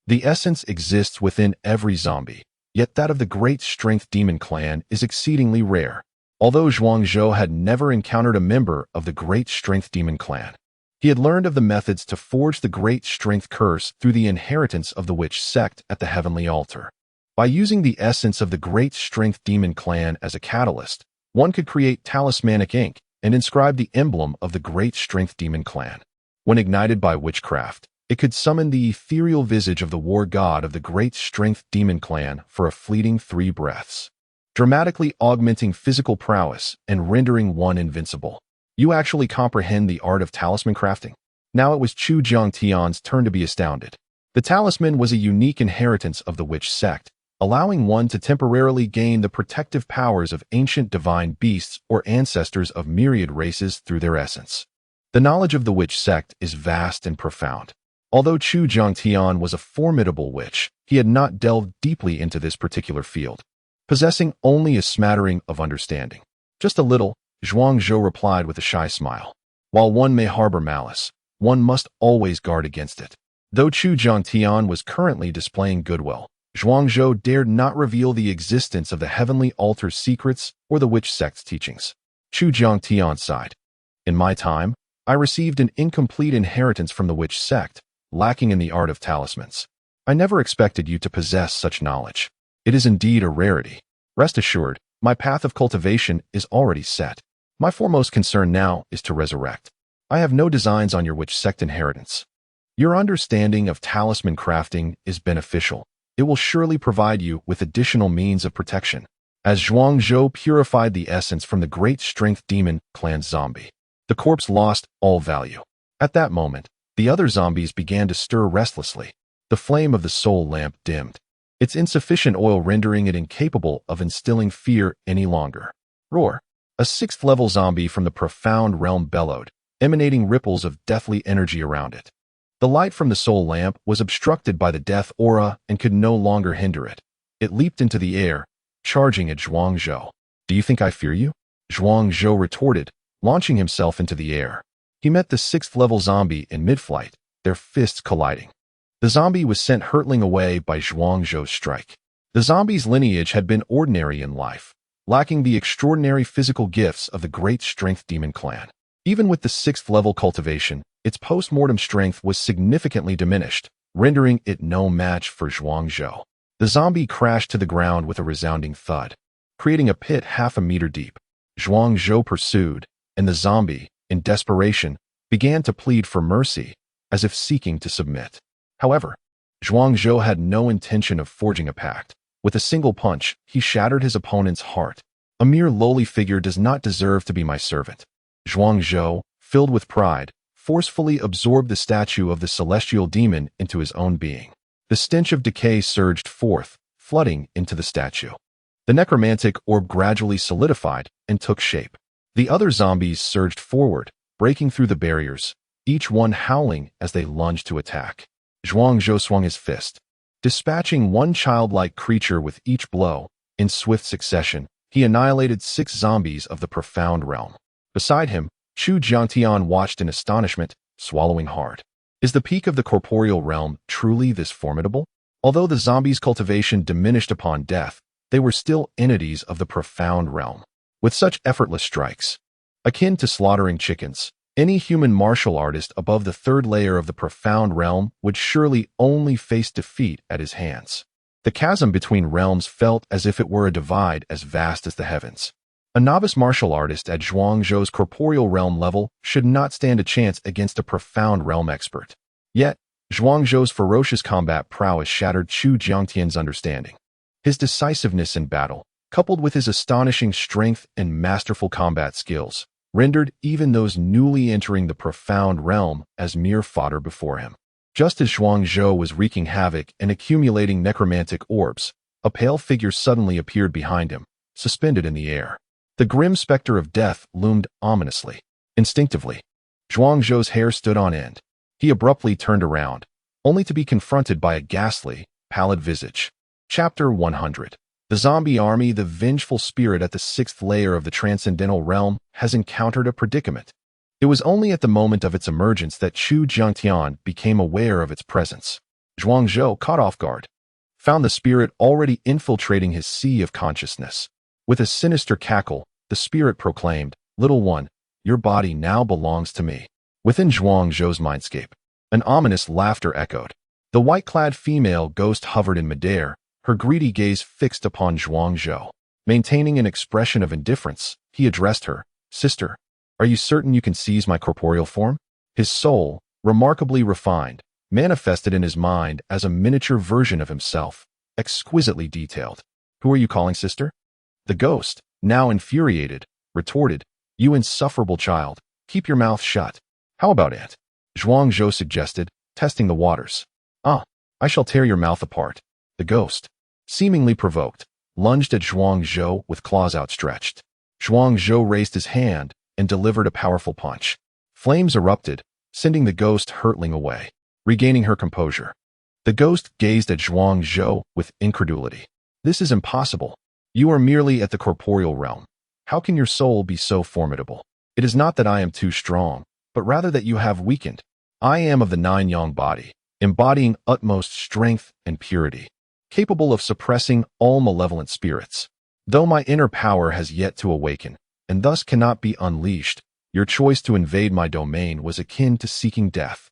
Speaker 1: The essence exists within every zombie, yet that of the Great Strength Demon Clan is exceedingly rare. Although Zhuangzhou had never encountered a member of the Great Strength Demon Clan, he had learned of the methods to forge the Great Strength Curse through the inheritance of the witch sect at the Heavenly Altar. By using the essence of the Great Strength Demon Clan as a catalyst, one could create talismanic ink and inscribe the emblem of the Great Strength Demon Clan. When ignited by witchcraft, it could summon the ethereal visage of the war god of the Great Strength Demon Clan for a fleeting 3 breaths, dramatically augmenting physical prowess and rendering one invincible. You actually comprehend the art of talisman crafting? Now it was Chu Jiangtian's turn to be astounded. The talisman was a unique inheritance of the witch sect, allowing one to temporarily gain the protective powers of ancient divine beasts or ancestors of myriad races through their essence. The knowledge of the witch sect is vast and profound. Although Chu Jiangtian was a formidable witch, he had not delved deeply into this particular field, possessing only a smattering of understanding. Just a little, Zhuangzhou replied with a shy smile. While one may harbor malice, one must always guard against it. Though Chu Jiangtian was currently displaying goodwill, Zhuangzhou dared not reveal the existence of the Heavenly Altar's secrets or the witch sect's teachings. Chu Jiangtian sighed. In my time, I received an incomplete inheritance from the witch sect, lacking in the art of talismans. I never expected you to possess such knowledge. It is indeed a rarity. Rest assured, my path of cultivation is already set. My foremost concern now is to resurrect. I have no designs on your witch sect inheritance. Your understanding of talisman crafting is beneficial. It will surely provide you with additional means of protection. As Zhuangzhou purified the essence from the Great Strength Demon Clan zombie, the corpse lost all value. At that moment, the other zombies began to stir restlessly. The flame of the soul lamp dimmed, its insufficient oil rendering it incapable of instilling fear any longer. Roar! A 6th-level zombie from the profound realm bellowed, emanating ripples of deathly energy around it. The light from the soul lamp was obstructed by the death aura and could no longer hinder it. It leaped into the air, charging at Zhuangzhou. Do you think I fear you? Zhuangzhou retorted, launching himself into the air. He met the 6th-level zombie in mid-flight, their fists colliding. The zombie was sent hurtling away by Zhuangzhou's strike. The zombie's lineage had been ordinary in life, lacking the extraordinary physical gifts of the Great Strength Demon Clan. Even with the 6th-level cultivation, its post-mortem strength was significantly diminished, rendering it no match for Zhuangzhou. The zombie crashed to the ground with a resounding thud, creating a pit half a meter deep. Zhuangzhou pursued, and the zombie, in desperation, began to plead for mercy, as if seeking to submit. However, Zhuangzhou had no intention of forging a pact. With a single punch, he shattered his opponent's heart. A mere lowly figure does not deserve to be my servant. Zhuangzhou, filled with pride, forcefully absorbed the statue of the celestial demon into his own being. The stench of decay surged forth, flooding into the statue. The necromantic orb gradually solidified and took shape. The other zombies surged forward, breaking through the barriers, each one howling as they lunged to attack. Zhuangzhou swung his fist, Dispatching one childlike creature with each blow, in swift succession, he annihilated 6 zombies of the profound realm. Beside him, Chu Jiangtian watched in astonishment, swallowing hard. Is the peak of the corporeal realm truly this formidable? Although the zombies' cultivation diminished upon death, they were still entities of the profound realm. With such effortless strikes, akin to slaughtering chickens, any human martial artist above the 3rd layer of the profound realm would surely only face defeat at his hands. The chasm between realms felt as if it were a divide as vast as the heavens. A novice martial artist at Zhuangzhou's corporeal realm level should not stand a chance against a profound realm expert. Yet, Zhuangzhou's ferocious combat prowess shattered Chu Jiangtian's understanding. His decisiveness in battle, coupled with his astonishing strength and masterful combat skills, rendered even those newly entering the profound realm as mere fodder before him. Just as Zhuangzhou was wreaking havoc and accumulating necromantic orbs, a pale figure suddenly appeared behind him, suspended in the air. The grim specter of death loomed ominously. Instinctively, Zhuangzhou's hair stood on end. He abruptly turned around, only to be confronted by a ghastly, pallid visage. Chapter 100. The zombie army, the vengeful spirit at the 6th layer of the transcendental realm, has encountered a predicament. It was only at the moment of its emergence that Chu Jiangtian became aware of its presence. Zhuangzhou, caught off guard, found the spirit already infiltrating his sea of consciousness. With a sinister cackle, the spirit proclaimed, "Little one, your body now belongs to me." Within Zhuangzhou's mindscape, an ominous laughter echoed. The white-clad female ghost hovered in midair, her greedy gaze fixed upon Zhuangzhou. Maintaining an expression of indifference, he addressed her, "Sister, are you certain you can seize my corporeal form?" His soul, remarkably refined, manifested in his mind as a miniature version of himself, exquisitely detailed. "Who are you calling sister?" The ghost, now infuriated, retorted, "You insufferable child, keep your mouth shut." "How about it?" Zhuangzhou suggested, testing the waters. "Ah, I shall tear your mouth apart." The ghost, seemingly provoked, lunged at Zhuangzhou with claws outstretched. Zhuangzhou raised his hand and delivered a powerful punch. Flames erupted, sending the ghost hurtling away. Regaining her composure, the ghost gazed at Zhuangzhou with incredulity. "This is impossible. You are merely at the corporeal realm. How can your soul be so formidable? It is not that I am too strong, but rather that you have weakened. I am of the 9-yang body, embodying utmost strength and purity, capable of suppressing all malevolent spirits. Though my inner power has yet to awaken, and thus cannot be unleashed, your choice to invade my domain was akin to seeking death."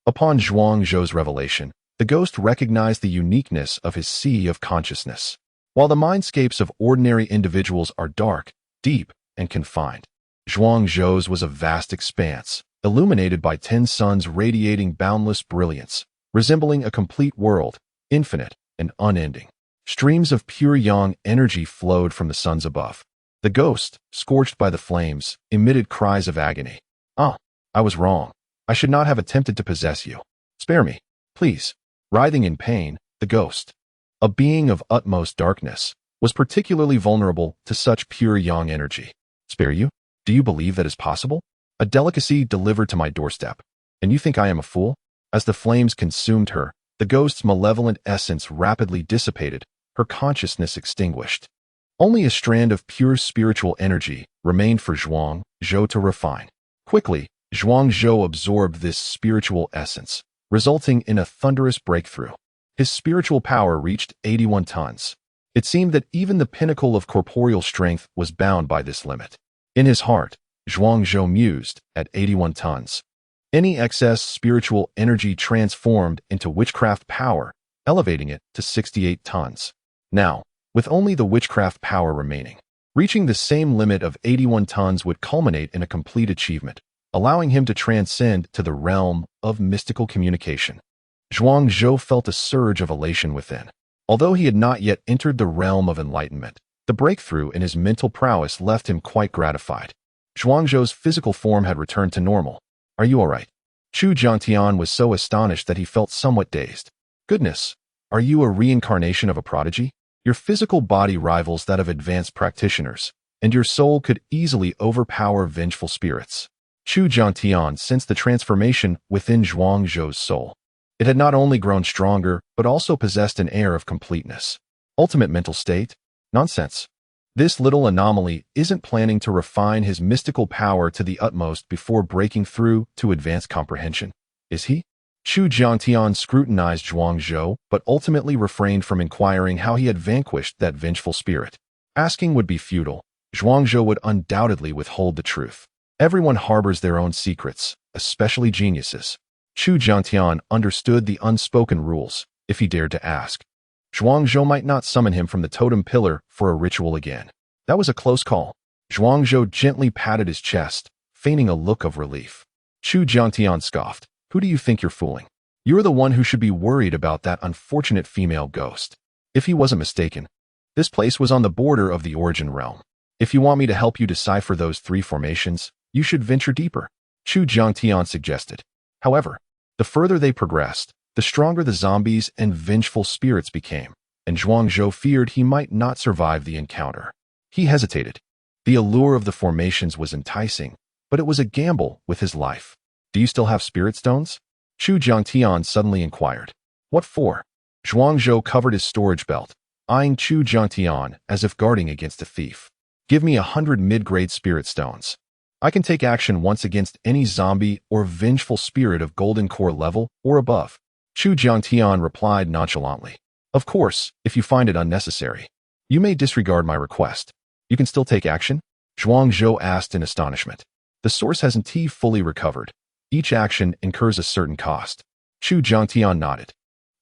Speaker 1: Upon Zhuangzhou's revelation, the ghost recognized the uniqueness of his sea of consciousness. While the mindscapes of ordinary individuals are dark, deep, and confined, Zhuangzhou's was a vast expanse, illuminated by 10 suns radiating boundless brilliance, resembling a complete world, infinite and unending. Streams of pure yang energy flowed from the suns above. The ghost, scorched by the flames, emitted cries of agony. "Ah, I was wrong. I should not have attempted to possess you. Spare me, please." Writhing in pain, the ghost, a being of utmost darkness, was particularly vulnerable to such pure yang energy. "Spare you? Do you believe that is possible? A delicacy delivered to my doorstep. And you think I am a fool?" As the flames consumed her, the ghost's malevolent essence rapidly dissipated, her consciousness extinguished. Only a strand of pure spiritual energy remained for Zhuangzhou to refine. Quickly, Zhuangzhou absorbed this spiritual essence, resulting in a thunderous breakthrough. His spiritual power reached 81 tons. It seemed that even the pinnacle of corporeal strength was bound by this limit. In his heart, Zhuangzhou mused, at 81 tons. Any excess spiritual energy transformed into witchcraft power, elevating it to 68 tons. Now, with only the witchcraft power remaining, reaching the same limit of 81 tons would culminate in a complete achievement, allowing him to transcend to the realm of mystical communication. Zhuangzhou felt a surge of elation within. Although he had not yet entered the realm of enlightenment, the breakthrough in his mental prowess left him quite gratified. Zhuangzhou's physical form had returned to normal. "Are you all right?" Chu Jiangtian was so astonished that he felt somewhat dazed. "Goodness, are you a reincarnation of a prodigy? Your physical body rivals that of advanced practitioners, and your soul could easily overpower vengeful spirits." Chu Jiangtian sensed the transformation within Zhuangzhou's soul. It had not only grown stronger, but also possessed an air of completeness. Ultimate mental state? Nonsense. This little anomaly isn't planning to refine his mystical power to the utmost before breaking through to advanced comprehension, is he? Chu Jiangtian scrutinized Zhuangzhou, but ultimately refrained from inquiring how he had vanquished that vengeful spirit. Asking would be futile. Zhuangzhou would undoubtedly withhold the truth. Everyone harbors their own secrets, especially geniuses. Chu Jiangtian understood the unspoken rules. If he dared to ask, Zhuangzhou might not summon him from the totem pillar for a ritual again. That was a close call. Zhuangzhou gently patted his chest, feigning a look of relief. Chu Jiangtian scoffed. Who do you think you're fooling? You're the one who should be worried about that unfortunate female ghost. If he wasn't mistaken, this place was on the border of the origin realm. If you want me to help you decipher those 3 formations, you should venture deeper, Chu Jiangtian suggested. However, the further they progressed, the stronger the zombies and vengeful spirits became, and Zhuangzhou feared he might not survive the encounter. He hesitated. The allure of the formations was enticing, but it was a gamble with his life. Do you still have spirit stones? Chu Jiangtian suddenly inquired. What for? Zhuangzhou covered his storage belt, eyeing Chu Jiangtian as if guarding against a thief. Give me 100 mid-grade spirit stones. I can take action once against any zombie or vengeful spirit of golden core level or above. Chu Jiangtian replied nonchalantly. Of course, if you find it unnecessary. You may disregard my request. You can still take action? Zhuangzhou asked in astonishment. The source hasn't fully recovered. Each action incurs a certain cost. Chu Jiangtian nodded.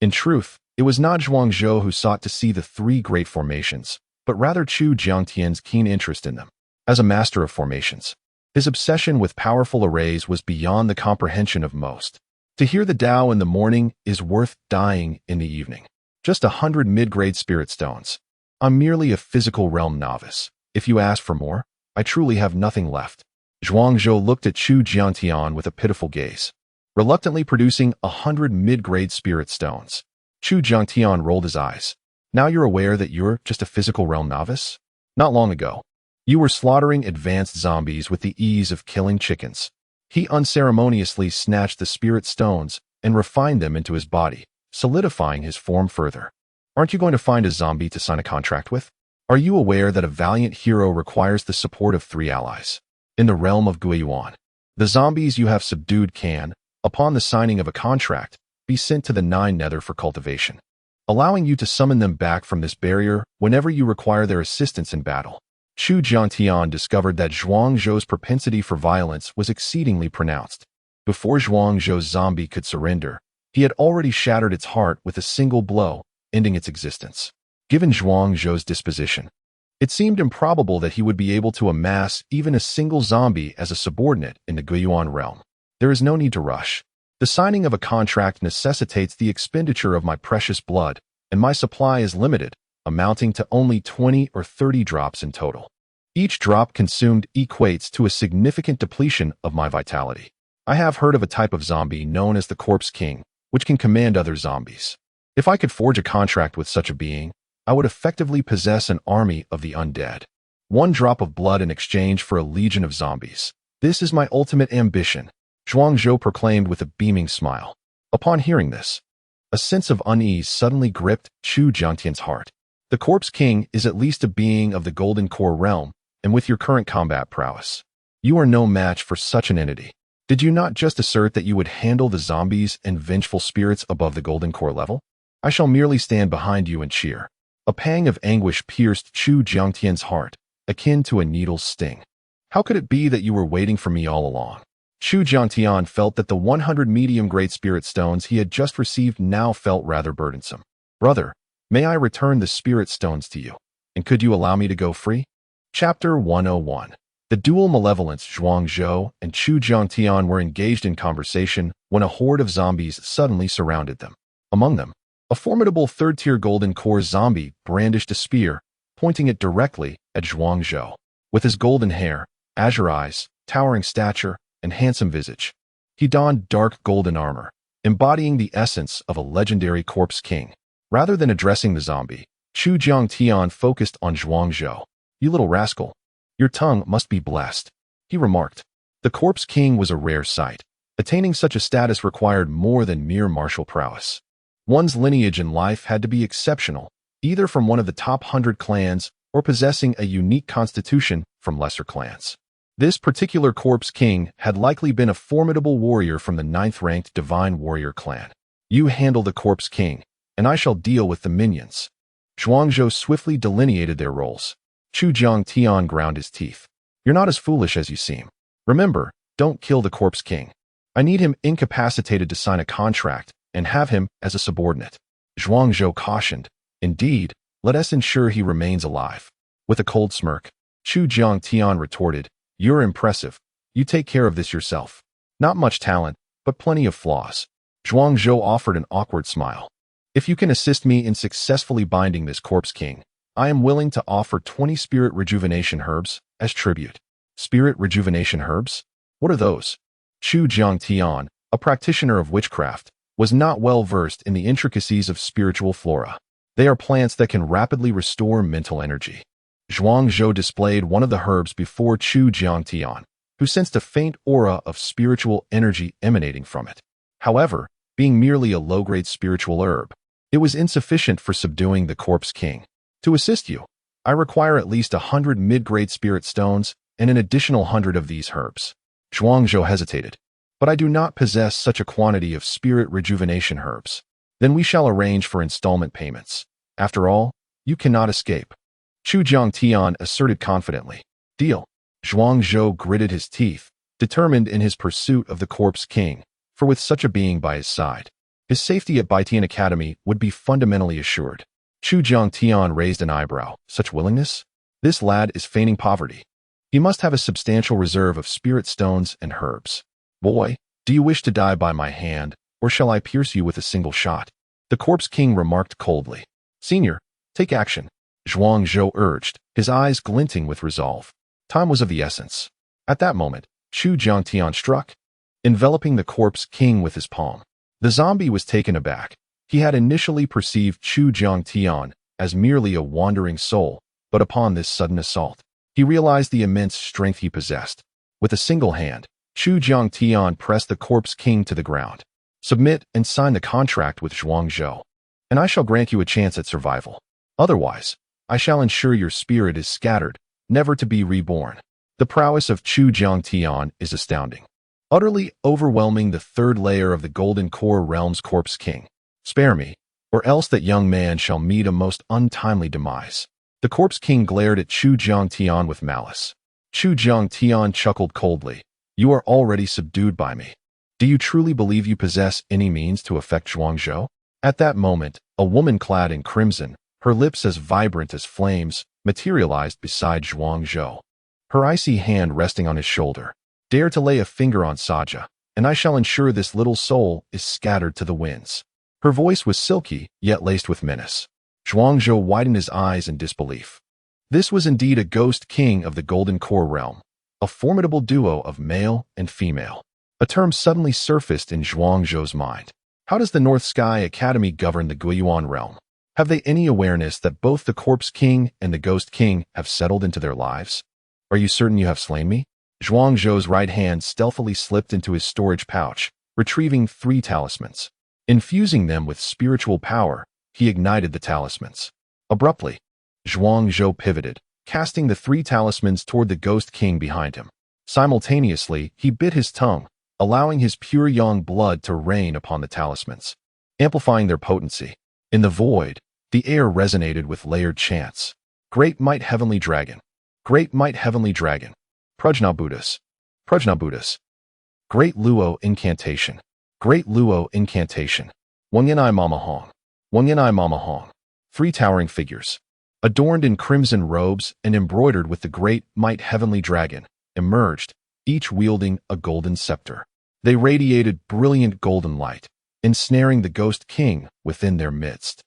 Speaker 1: In truth, it was not Zhuangzhou who sought to see the 3 great formations, but rather Chu Jiangtian's keen interest in them. As a master of formations, his obsession with powerful arrays was beyond the comprehension of most. To hear the Tao in the morning is worth dying in the evening. Just 100 mid-grade spirit stones. I'm merely a physical realm novice. If you ask for more, I truly have nothing left. Zhuangzhou looked at Chu Jiangtian with a pitiful gaze, reluctantly producing 100 mid-grade spirit stones. Chu Jiangtian rolled his eyes. Now you're aware that you're just a physical realm novice? Not long ago, you were slaughtering advanced zombies with the ease of killing chickens. He unceremoniously snatched the spirit stones and refined them into his body, solidifying his form further. Aren't you going to find a zombie to sign a contract with? Are you aware that a valiant hero requires the support of 3 allies? In the realm of Guiyuan, the zombies you have subdued can, upon the signing of a contract, be sent to the 9 Nether for cultivation, allowing you to summon them back from this barrier whenever you require their assistance in battle. Chu Jiangtian discovered that Zhuangzhou's propensity for violence was exceedingly pronounced. Before Zhuangzhou's zombie could surrender, he had already shattered its heart with a single blow, ending its existence. Given Zhuangzhou's disposition, it seemed improbable that he would be able to amass even a single zombie as a subordinate in the Guiyuan realm. There is no need to rush. The signing of a contract necessitates the expenditure of my precious blood, and my supply is limited, amounting to only 20 or 30 drops in total. Each drop consumed equates to a significant depletion of my vitality. I have heard of a type of zombie known as the Corpse King, which can command other zombies. If I could forge a contract with such a being, I would effectively possess an army of the undead. 1 drop of blood in exchange for a legion of zombies. This is my ultimate ambition, Zhuangzhou proclaimed with a beaming smile. Upon hearing this, a sense of unease suddenly gripped Chu Jiangtian's heart. The Corpse King is at least a being of the Golden Core realm, and with your current combat prowess, you are no match for such an entity. Did you not just assert that you would handle the zombies and vengeful spirits above the Golden Core level? I shall merely stand behind you and cheer. A pang of anguish pierced Chu Jiangtian's heart, akin to a needle's sting. How could it be that you were waiting for me all along? Chu Jiangtian felt that the 100 medium-grade spirit stones he had just received now felt rather burdensome. Brother, may I return the spirit stones to you, and could you allow me to go free? Chapter 101. The dual malevolence. Zhuangzhou and Chu Jiangtian were engaged in conversation when a horde of zombies suddenly surrounded them. Among them, a formidable 3rd-tier golden core zombie brandished a spear, pointing it directly at Zhuangzhou. With his golden hair, azure eyes, towering stature, and handsome visage, he donned dark golden armor, embodying the essence of a legendary Corpse King. Rather than addressing the zombie, Chu Jiangtian focused on Zhuangzhou. You little rascal, your tongue must be blessed, he remarked. The Corpse King was a rare sight, Attaining such a status required more than mere martial prowess. One's lineage in life had to be exceptional, either from one of the top 100 clans or possessing a unique constitution from lesser clans. This particular corpse king had likely been a formidable warrior from the 9th-ranked Divine Warrior clan. You handle the corpse king, and I shall deal with the minions. Zhuangzhou swiftly delineated their roles. Chu Jiangtian ground his teeth. You're not as foolish as you seem. Remember, don't kill the corpse king. I need him incapacitated to sign a contract and have him as a subordinate. Zhuangzhou cautioned. Indeed, let us ensure he remains alive. With a cold smirk, Chu Jiangtian retorted, You're impressive. You take care of this yourself. Not much talent, but plenty of flaws. Zhuangzhou offered an awkward smile. If you can assist me in successfully binding this corpse king, I am willing to offer 20 spirit rejuvenation herbs as tribute. Spirit rejuvenation herbs? What are those? Chu Jiangtian, a practitioner of witchcraft, was not well versed in the intricacies of spiritual flora. They are plants that can rapidly restore mental energy. Zhuangzhou displayed one of the herbs before Chu Jiangtian, who sensed a faint aura of spiritual energy emanating from it. However, being merely a low-grade spiritual herb, it was insufficient for subduing the corpse king. To assist you, I require at least 100 mid-grade spirit stones and an additional 100 of these herbs. Zhuangzhou hesitated. But I do not possess such a quantity of spirit rejuvenation herbs. Then we shall arrange for installment payments. After all, you cannot escape. Chu Jiangtian asserted confidently. Deal. Zhuangzhou gritted his teeth, determined in his pursuit of the corpse king, for with such a being by his side, his safety at Baitian Academy would be fundamentally assured. Chu Jiangtian raised an eyebrow. Such willingness? This lad is feigning poverty. He must have a substantial reserve of spirit stones and herbs. Boy, do you wish to die by my hand, or shall I pierce you with a single shot? The corpse king remarked coldly. Senior, take action. Zhuangzhou urged, his eyes glinting with resolve. Time was of the essence. At that moment, Chu Jiangtian struck, enveloping the corpse king with his palm. The zombie was taken aback. He had initially perceived Chu Jiangtian as merely a wandering soul, but upon this sudden assault, he realized the immense strength he possessed. With a single hand, Chu Jiangtian pressed the corpse king to the ground. Submit and sign the contract with Zhuangzhou, and I shall grant you a chance at survival. Otherwise, I shall ensure your spirit is scattered, never to be reborn. The prowess of Chu Jiangtian is astounding, utterly overwhelming the third layer of the Golden Core Realm's corpse king. Spare me, or else that young man shall meet a most untimely demise. The corpse king glared at Chu Jiangtian with malice. Chu Jiangtian chuckled coldly. You are already subdued by me. Do you truly believe you possess any means to affect Zhuangzhou? At that moment, a woman clad in crimson, her lips as vibrant as flames, materialized beside Zhuangzhou. Her icy hand resting on his shoulder. Dare to lay a finger on Saja, and I shall ensure this little soul is scattered to the winds. Her voice was silky, yet laced with menace. Zhuangzhou widened his eyes in disbelief. This was indeed a ghost king of the Golden Core Realm, a formidable duo of male and female. A term suddenly surfaced in Zhuangzhou's mind. How does the North Sky Academy govern the Guiyuan realm? Have they any awareness that both the Corpse King and the Ghost King have settled into their lives? Are you certain you have slain me? Zhuangzhou's right hand stealthily slipped into his storage pouch, retrieving 3 talismans. Infusing them with spiritual power, he ignited the talismans. Abruptly, Zhuangzhou pivoted, casting the 3 talismans toward the Ghost King behind him. Simultaneously, he bit his tongue, allowing his pure yang blood to rain upon the talismans, amplifying their potency. In the void, the air resonated with layered chants. Great Might Heavenly Dragon. Great Might Heavenly Dragon. Prajna Buddhas. Prajna Buddhas. Great Luo Incantation. Great Luo Incantation. Wangyanai Mama Hong. Wangyanai Mama Hong. 3 towering figures, adorned in crimson robes and embroidered with the Great Might Heavenly Dragon, emerged, each wielding a golden scepter. They radiated brilliant golden light, ensnaring the Ghost King within their midst.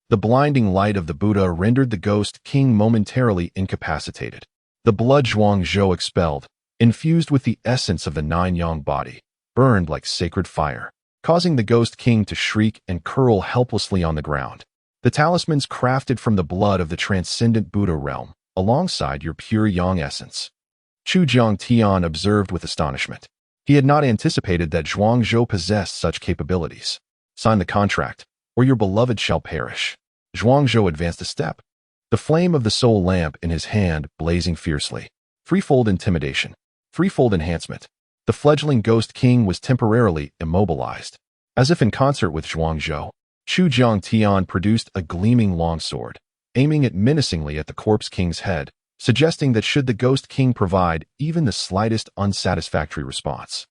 Speaker 1: The blinding light of the Buddha rendered the Ghost King momentarily incapacitated. The blood Zhuangzhou expelled, infused with the essence of the 9-yang body, burned like sacred fire, causing the Ghost King to shriek and curl helplessly on the ground. The talismans crafted from the blood of the transcendent Buddha realm, alongside your pure yang essence. Chu Jiangtian observed with astonishment. He had not anticipated that Zhuangzhou possessed such capabilities. Sign the contract, or your beloved shall perish. Zhuangzhou advanced a step, the flame of the soul lamp in his hand blazing fiercely. Threefold intimidation. Threefold enhancement. The fledgling Ghost King was temporarily immobilized. As if in concert with Zhuangzhou, Chu Jiangtian produced a gleaming longsword, aiming it menacingly at the Corpse King's head, suggesting that should the Ghost King provide even the slightest unsatisfactory response,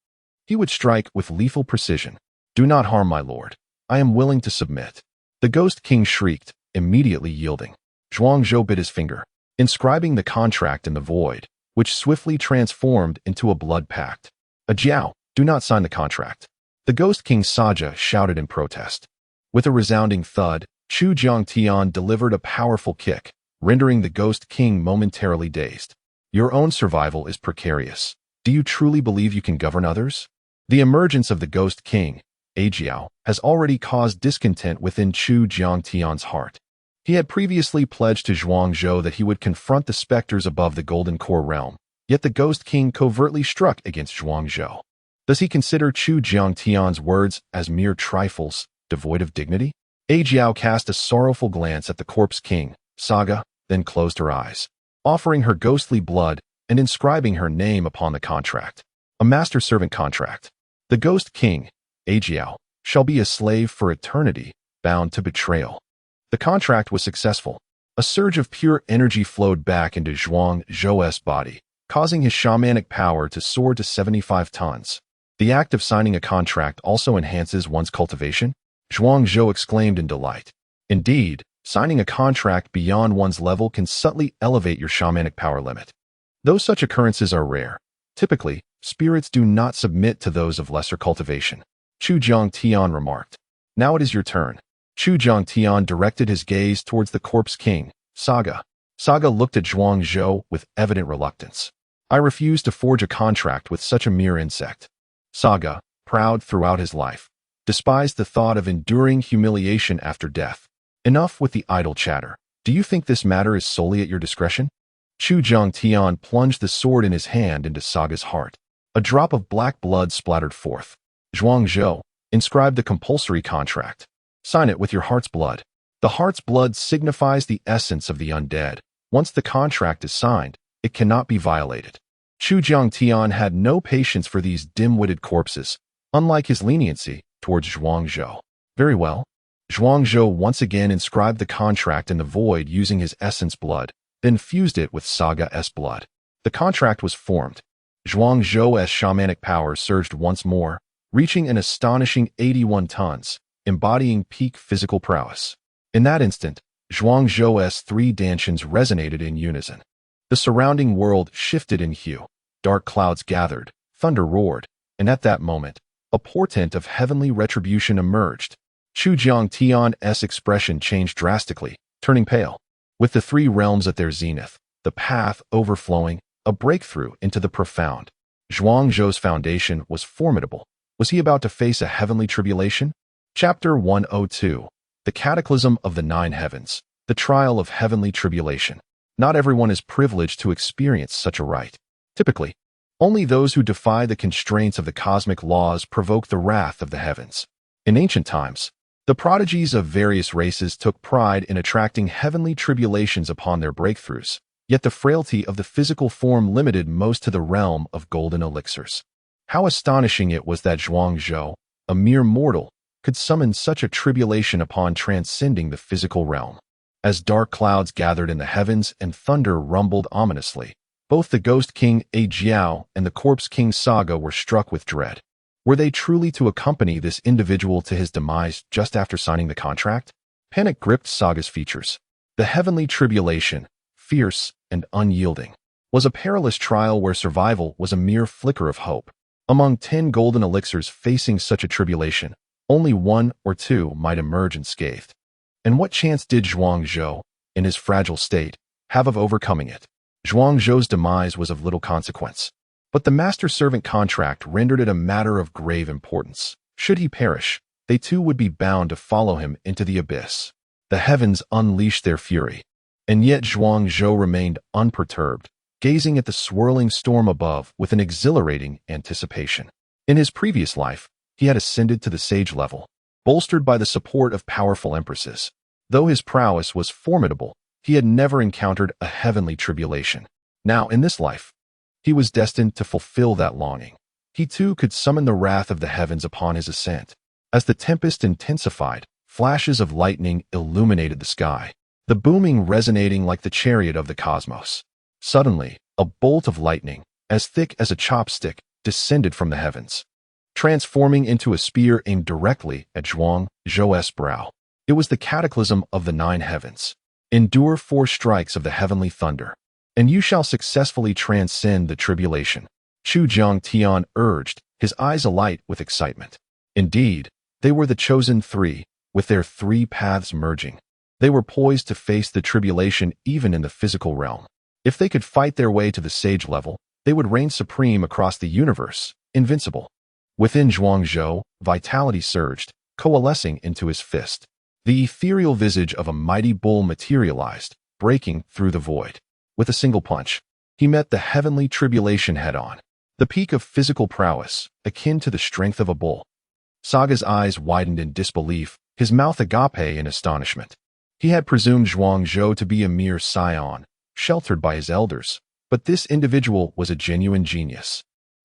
Speaker 1: he would strike with lethal precision. Do not harm my lord. I am willing to submit. The Ghost King shrieked, immediately yielding. Zhuangzhou bit his finger, inscribing the contract in the void, which swiftly transformed into a blood pact. Jiao, do not sign the contract. The Ghost King Saja shouted in protest. With a resounding thud, Chu Jiangtian delivered a powerful kick, rendering the Ghost King momentarily dazed. Your own survival is precarious. Do you truly believe you can govern others? The emergence of the Ghost King, Jiao, has already caused discontent within Chu Jiangtian's heart. He had previously pledged to Zhuangzhou that he would confront the specters above the Golden Core realm, yet the Ghost King covertly struck against Zhuangzhou. Does he consider Chu Jiangtian's words as mere trifles, devoid of dignity? Jiao cast a sorrowful glance at the Corpse King, Saga, then closed her eyes, offering her ghostly blood and inscribing her name upon the contract. A master-servant contract. The Ghost King, Jiao, shall be a slave for eternity, bound to betrayal. The contract was successful. A surge of pure energy flowed back into Zhuangzhou's body, causing his shamanic power to soar to 75 tons. The act of signing a contract also enhances one's cultivation? Zhuangzhou exclaimed in delight. Indeed, signing a contract beyond one's level can subtly elevate your shamanic power limit. Though such occurrences are rare, typically, spirits do not submit to those of lesser cultivation. Chu Jiangtian remarked. Now it is your turn. Chu Jiangtian directed his gaze towards the Corpse King, Saga. Saga looked at Zhuangzhou with evident reluctance. I refuse to forge a contract with such a mere insect. Saga, proud throughout his life, despised the thought of enduring humiliation after death. Enough with the idle chatter. Do you think this matter is solely at your discretion? Chu Jiangtian plunged the sword in his hand into Saga's heart. A drop of black blood splattered forth. Zhuangzhou, inscribe the compulsory contract. Sign it with your heart's blood. The heart's blood signifies the essence of the undead. Once the contract is signed, it cannot be violated. Chu Jiangtian had no patience for these dim-witted corpses, unlike his leniency towards Zhuangzhou. Very well. Zhuangzhou once again inscribed the contract in the void using his essence blood, then fused it with Saga's blood. The contract was formed. Zhuangzhou's shamanic power surged once more, reaching an astonishing 81 tons, embodying peak physical prowess. In that instant, Zhuangzhou's three dantians resonated in unison. The surrounding world shifted in hue. Dark clouds gathered, thunder roared, and at that moment, a portent of heavenly retribution emerged. Chu Jiangtian's expression changed drastically, turning pale. With the three realms at their zenith, the path overflowing, a breakthrough into the profound. Zhuangzhou's foundation was formidable. Was he about to face a heavenly tribulation? Chapter 102. The Cataclysm of the Nine Heavens. The Trial of Heavenly Tribulation. Not everyone is privileged to experience such a rite. Typically, only those who defy the constraints of the cosmic laws provoke the wrath of the heavens. In ancient times, the prodigies of various races took pride in attracting heavenly tribulations upon their breakthroughs, yet the frailty of the physical form limited most to the realm of golden elixirs. How astonishing it was that Zhuangzhou, a mere mortal, could summon such a tribulation upon transcending the physical realm. As dark clouds gathered in the heavens and thunder rumbled ominously, both the Ghost King Jiao and the Corpse King Saga were struck with dread. Were they truly to accompany this individual to his demise just after signing the contract? Panic gripped Saga's features. The heavenly tribulation, fierce and unyielding, was a perilous trial where survival was a mere flicker of hope. Among 10 golden elixirs facing such a tribulation, only 1 or 2 might emerge unscathed. And what chance did Zhuangzhou, in his fragile state, have of overcoming it? Zhuangzhou's demise was of little consequence, but the master-servant contract rendered it a matter of grave importance. Should he perish, they too would be bound to follow him into the abyss. The heavens unleashed their fury, and yet Zhuangzhou remained unperturbed, gazing at the swirling storm above with an exhilarating anticipation. In his previous life, he had ascended to the sage level, bolstered by the support of powerful empresses. Though his prowess was formidable, he had never encountered a heavenly tribulation. Now, in this life, he was destined to fulfill that longing. He too could summon the wrath of the heavens upon his ascent. As the tempest intensified, flashes of lightning illuminated the sky, the booming resonating like the chariot of the cosmos. Suddenly, a bolt of lightning, as thick as a chopstick, descended from the heavens, transforming into a spear aimed directly at Zhuang Zhou's brow. It was the cataclysm of the 9 heavens. Endure 4 strikes of the heavenly thunder, and you shall successfully transcend the tribulation. Chu Jiangtian urged, his eyes alight with excitement. Indeed, they were the chosen 3, with their 3 paths merging. They were poised to face the tribulation even in the physical realm. If they could fight their way to the sage level, they would reign supreme across the universe, invincible. Within Zhuang Zhou, vitality surged, coalescing into his fist. The ethereal visage of a mighty bull materialized, breaking through the void. With a single punch, he met the heavenly tribulation head-on. The peak of physical prowess, akin to the strength of a bull. Saga's eyes widened in disbelief, his mouth agape in astonishment. He had presumed Zhuang Zhou to be a mere scion, sheltered by his elders, but this individual was a genuine genius,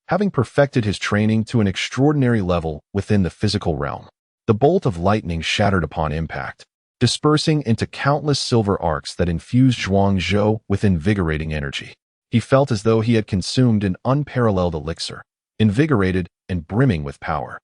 Speaker 1: having perfected his training to an extraordinary level within the physical realm. The bolt of lightning shattered upon impact, dispersing into countless silver arcs that infused Zhuang Zhou with invigorating energy. He felt as though he had consumed an unparalleled elixir, invigorated and brimming with power.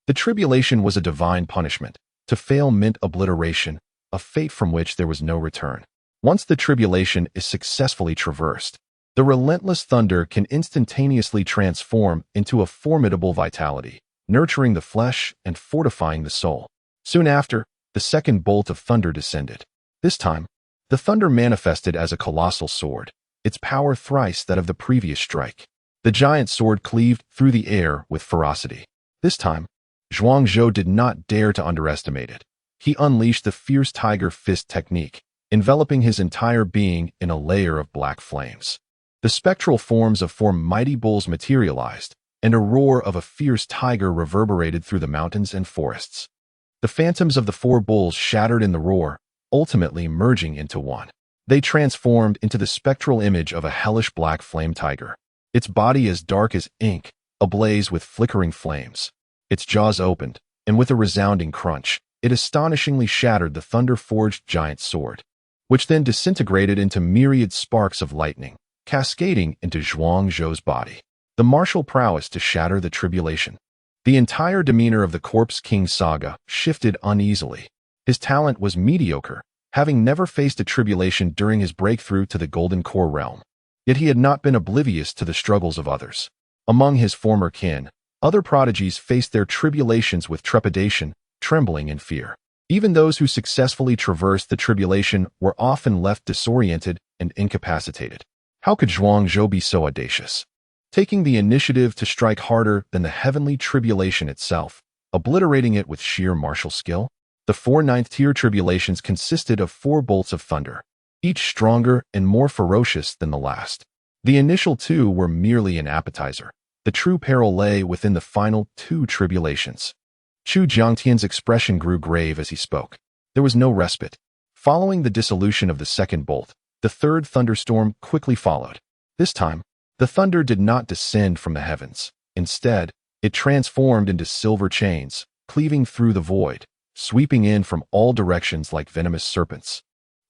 Speaker 1: The tribulation was a divine punishment. To fail meant obliteration, a fate from which there was no return. Once the tribulation is successfully traversed, the relentless thunder can instantaneously transform into a formidable vitality, nurturing the flesh and fortifying the soul. Soon after, the second bolt of thunder descended. This time, the thunder manifested as a colossal sword, its power thrice that of the previous strike. The giant sword cleaved through the air with ferocity. This time, Zhuang Zhou did not dare to underestimate it. He unleashed the fierce tiger fist technique, enveloping his entire being in a layer of black flames. The spectral forms of 4 mighty bulls materialized, and a roar of a fierce tiger reverberated through the mountains and forests. The phantoms of the 4 bulls shattered in the roar, ultimately merging into one. They transformed into the spectral image of a hellish black flame tiger, its body as dark as ink, ablaze with flickering flames. Its jaws opened, and with a resounding crunch, it astonishingly shattered the thunder-forged giant sword, which then disintegrated into myriad sparks of lightning, cascading into Zhuang Zhou's body. The martial prowess to shatter the tribulation. The entire demeanor of the Corpse King Saga shifted uneasily. His talent was mediocre, having never faced a tribulation during his breakthrough to the Golden Core realm. Yet he had not been oblivious to the struggles of others. Among his former kin, other prodigies faced their tribulations with trepidation, trembling in fear. Even those who successfully traversed the tribulation were often left disoriented and incapacitated. How could Zhuang Zhou be so audacious, taking the initiative to strike harder than the heavenly tribulation itself, obliterating it with sheer martial skill? The 4 ninth-tier tribulations consisted of 4 bolts of thunder, each stronger and more ferocious than the last. The initial 2 were merely an appetizer. The true peril lay within the final 2 tribulations. Chu Jiangtian's expression grew grave as he spoke. There was no respite. Following the dissolution of the second bolt, the 3rd thunderstorm quickly followed. This time, the thunder did not descend from the heavens. Instead, it transformed into silver chains, cleaving through the void, sweeping in from all directions like venomous serpents,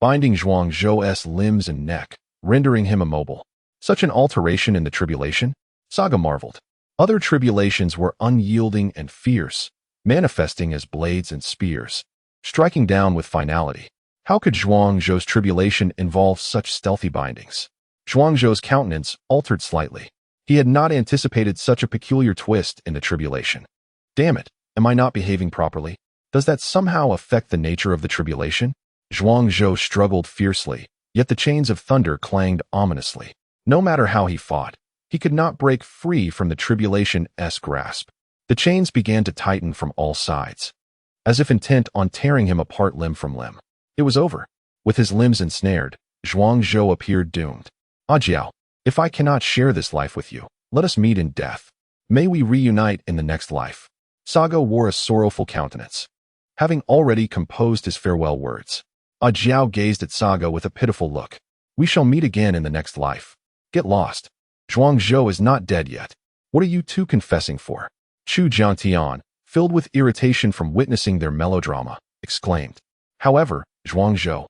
Speaker 1: binding Zhuang Zhou's limbs and neck, rendering him immobile. Such an alteration in the tribulation? Saga marveled. Other tribulations were unyielding and fierce, manifesting as blades and spears, striking down with finality. How could Zhuang Zhou's tribulation involve such stealthy bindings? Zhuang Zhou's countenance altered slightly. He had not anticipated such a peculiar twist in the tribulation. Damn it, am I not behaving properly? Does that somehow affect the nature of the tribulation? Zhuang Zhou struggled fiercely, yet the chains of thunder clanged ominously. No matter how he fought, he could not break free from the tribulation-esque grasp. The chains began to tighten from all sides, as if intent on tearing him apart limb from limb. It was over. With his limbs ensnared, Zhuang Zhou appeared doomed. "Ah Jiao, if I cannot share this life with you, let us meet in death." May we reunite in the next life. Saga wore a sorrowful countenance, having already composed his farewell words. Jiao gazed at Saga with a pitiful look. We shall meet again in the next life. Get lost. Zhuangzhou is not dead yet. What are you two confessing for? Chu Jiangtian, filled with irritation from witnessing their melodrama, exclaimed. However, Zhuangzhou.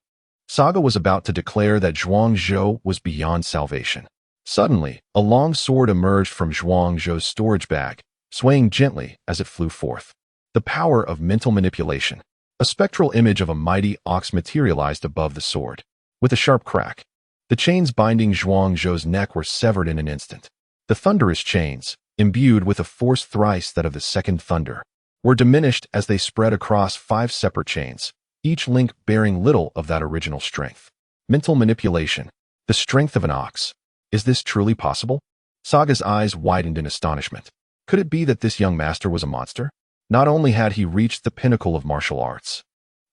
Speaker 1: Saga was about to declare that Zhuangzhou was beyond salvation. Suddenly, a long sword emerged from Zhuangzhou's storage bag, swaying gently as it flew forth. The power of mental manipulation. A spectral image of a mighty ox materialized above the sword. With a sharp crack, the chains binding Zhuangzhou's neck were severed in an instant. The thunderous chains, imbued with a force thrice that of the second thunder, were diminished as they spread across 5 separate chains, each link bearing little of that original strength. Mental manipulation. The strength of an ox. Is this truly possible? Saga's eyes widened in astonishment. Could it be that this young master was a monster? Not only had he reached the pinnacle of martial arts,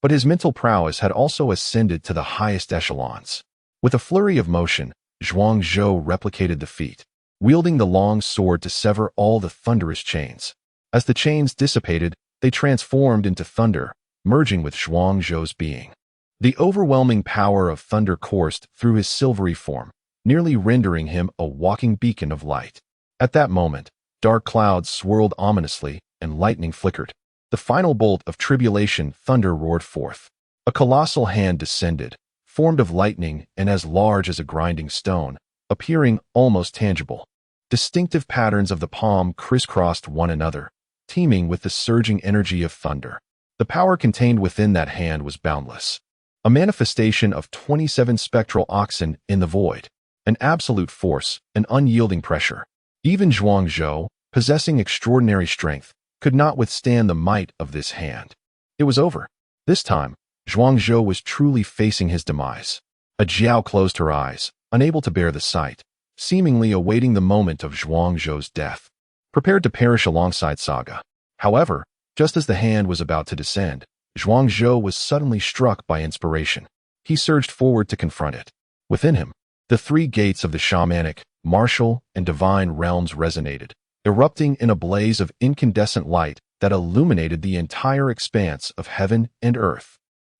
Speaker 1: but his mental prowess had also ascended to the highest echelons. With a flurry of motion, Zhuangzhou replicated the feat, wielding the long sword to sever all the thunderous chains. As the chains dissipated, they transformed into thunder, merging with Zhuangzhou's being. The overwhelming power of thunder coursed through his silvery form, nearly rendering him a walking beacon of light. At that moment, dark clouds swirled ominously, and lightning flickered. The final bolt of tribulation thunder roared forth. A colossal hand descended, formed of lightning and as large as a grinding stone, appearing almost tangible. Distinctive patterns of the palm crisscrossed one another, teeming with the surging energy of thunder. The power contained within that hand was boundless. A manifestation of 27 spectral oxen in the void. An absolute force, an unyielding pressure. Even Zhuangzhou, possessing extraordinary strength, could not withstand the might of this hand. It was over. This time, Zhuangzhou was truly facing his demise. Jiao closed her eyes, unable to bear the sight, seemingly awaiting the moment of Zhuangzhou's death, prepared to perish alongside Saga. However, just as the hand was about to descend, Zhuangzhou was suddenly struck by inspiration. He surged forward to confront it. Within him, the 3 gates of the shamanic, martial, and divine realms resonated, erupting in a blaze of incandescent light that illuminated the entire expanse of heaven and earth.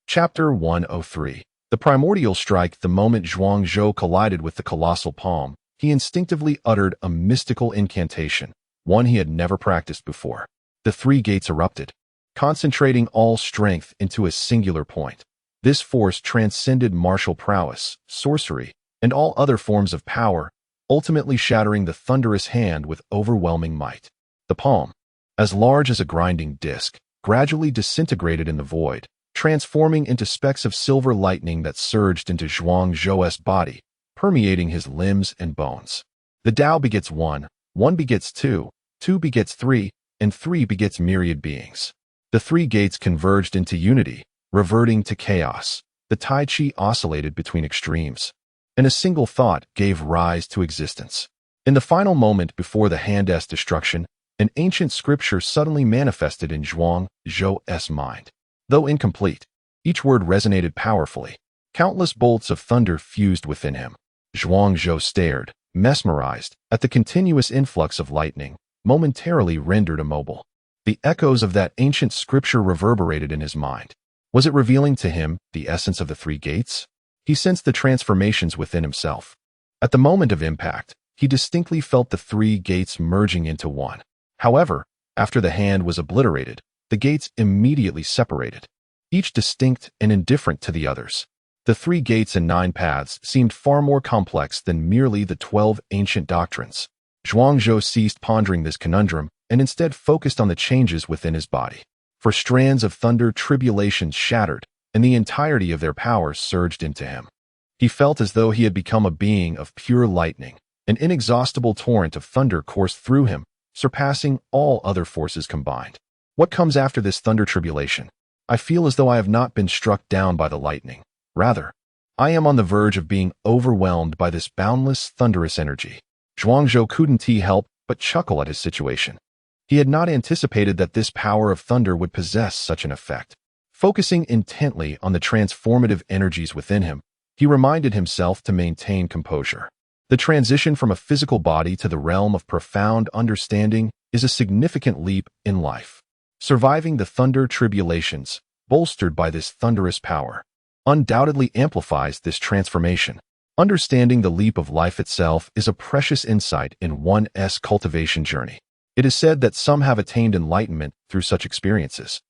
Speaker 1: Chapter 103. The primordial strike. The moment Zhuangzhou collided with the colossal palm, he instinctively uttered a mystical incantation, one he had never practiced before. The 3 gates erupted, concentrating all strength into a singular point. This force transcended martial prowess, sorcery, and all other forms of power, ultimately shattering the thunderous hand with overwhelming might. The palm, as large as a grinding disc, gradually disintegrated in the void, transforming into specks of silver lightning that surged into Zhuangzhou's body, permeating his limbs and bones. The Tao begets one, one begets two, two begets three, and three begets myriad beings. The 3 gates converged into unity, reverting to chaos. The Tai Chi oscillated between extremes, and a single thought gave rise to existence. In the final moment before the hand's destruction, an ancient scripture suddenly manifested in Zhuangzhou's mind. Though incomplete, each word resonated powerfully. Countless bolts of thunder fused within him. Zhuangzhou stared, mesmerized, at the continuous influx of lightning, momentarily rendered immobile. The echoes of that ancient scripture reverberated in his mind. Was it revealing to him the essence of the 3 gates? He sensed the transformations within himself. At the moment of impact, he distinctly felt the 3 gates merging into one. However, after the hand was obliterated, the gates immediately separated, each distinct and indifferent to the others. The 3 gates and 9 paths seemed far more complex than merely the 12 ancient doctrines. Zhuangzhou ceased pondering this conundrum and instead focused on the changes within his body. For strands of thunder, tribulations shattered, and the entirety of their power surged into him. He felt as though he had become a being of pure lightning. An inexhaustible torrent of thunder coursed through him, surpassing all other forces combined. What comes after this thunder tribulation? I feel as though I have not been struck down by the lightning. Rather, I am on the verge of being overwhelmed by this boundless, thunderous energy. Zhuangzhou couldn't help but chuckle at his situation. He had not anticipated that this power of thunder would possess such an effect. Focusing intently on the transformative energies within him, he reminded himself to maintain composure. The transition from a physical body to the realm of profound understanding is a significant leap in life. Surviving the thunder tribulations, bolstered by this thunderous power, undoubtedly amplifies this transformation. Understanding the leap of life itself is a precious insight in one's cultivation journey. It is said that some have attained enlightenment through such experiences,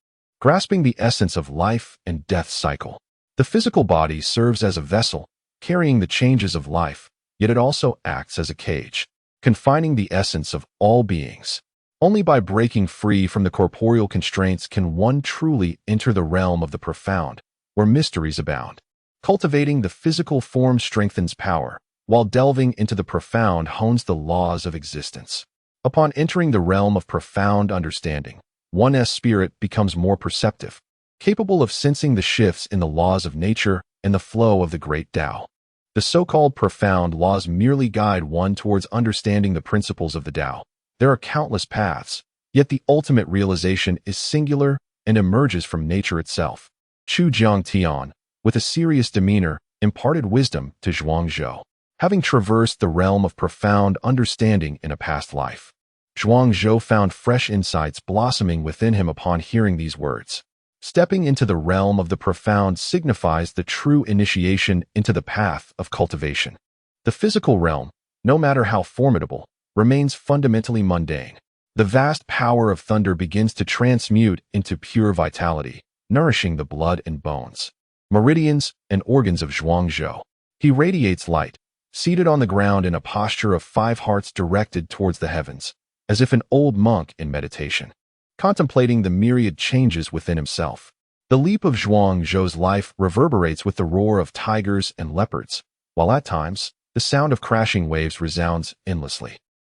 Speaker 1: grasping the essence of life and death cycle. The physical body serves as a vessel, carrying the changes of life, yet it also acts as a cage, confining the essence of all beings. Only by breaking free from the corporeal constraints can one truly enter the realm of the profound, where mysteries abound. Cultivating the physical form strengthens power, while delving into the profound hones the laws of existence. Upon entering the realm of profound understanding, one's spirit becomes more perceptive, capable of sensing the shifts in the laws of nature and the flow of the great Tao. The so-called profound laws merely guide one towards understanding the principles of the Tao. There are countless paths, yet the ultimate realization is singular and emerges from nature itself. Chu Jiangtian, with a serious demeanor, imparted wisdom to Zhuangzhou, having traversed the realm of profound understanding in a past life. Zhuangzhou found fresh insights blossoming within him upon hearing these words. Stepping into the realm of the profound signifies the true initiation into the path of cultivation. The physical realm, no matter how formidable, remains fundamentally mundane. The vast power of thunder begins to transmute into pure vitality, nourishing the blood and bones, meridians, and organs of Zhuangzhou. He radiates light, seated on the ground in a posture of 5 hearts directed towards the heavens, as if an old monk in meditation, contemplating the myriad changes within himself. The leap of Zhuangzhou's life reverberates with the roar of tigers and leopards, while at times, the sound of crashing waves resounds endlessly.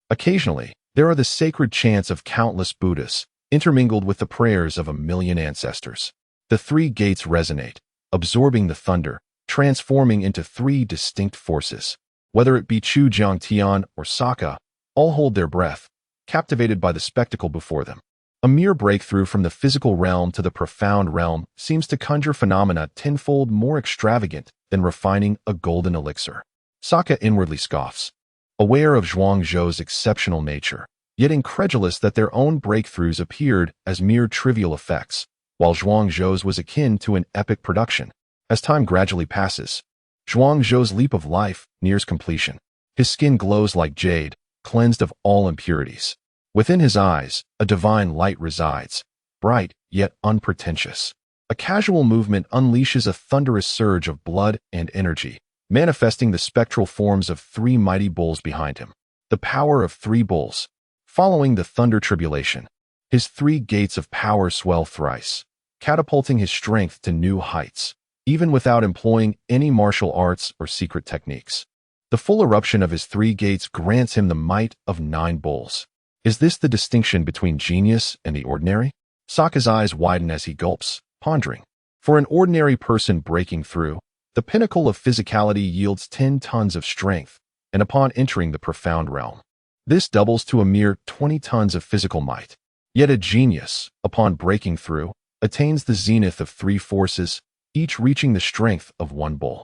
Speaker 1: Occasionally, there are the sacred chants of countless Buddhas, intermingled with the prayers of a million ancestors. The 3 gates resonate, absorbing the thunder, transforming into 3 distinct forces. Whether it be Chu Jiangtian or Saka, all hold their breath, captivated by the spectacle before them. A mere breakthrough from the physical realm to the profound realm seems to conjure phenomena tenfold more extravagant than refining a golden elixir. Saka inwardly scoffs, aware of Zhuangzhou's exceptional nature, yet incredulous that their own breakthroughs appeared as mere trivial effects, while Zhuangzhou's was akin to an epic production. As time gradually passes, Zhuangzhou's leap of life nears completion. His skin glows like jade, cleansed of all impurities. Within his eyes, a divine light resides, bright yet unpretentious. A casual movement unleashes a thunderous surge of blood and energy, manifesting the spectral forms of 3 mighty bulls behind him. The power of 3 bulls. Following the thunder tribulation, his 3 gates of power swell thrice, catapulting his strength to new heights, even without employing any martial arts or secret techniques. The full eruption of his 3 gates grants him the might of 9 bulls. Is this the distinction between genius and the ordinary? Sokka's eyes widen as he gulps, pondering. For an ordinary person breaking through, the pinnacle of physicality yields 10 tons of strength, and upon entering the profound realm, this doubles to a mere 20 tons of physical might. Yet a genius, upon breaking through, attains the zenith of 3 forces, each reaching the strength of 1 bull.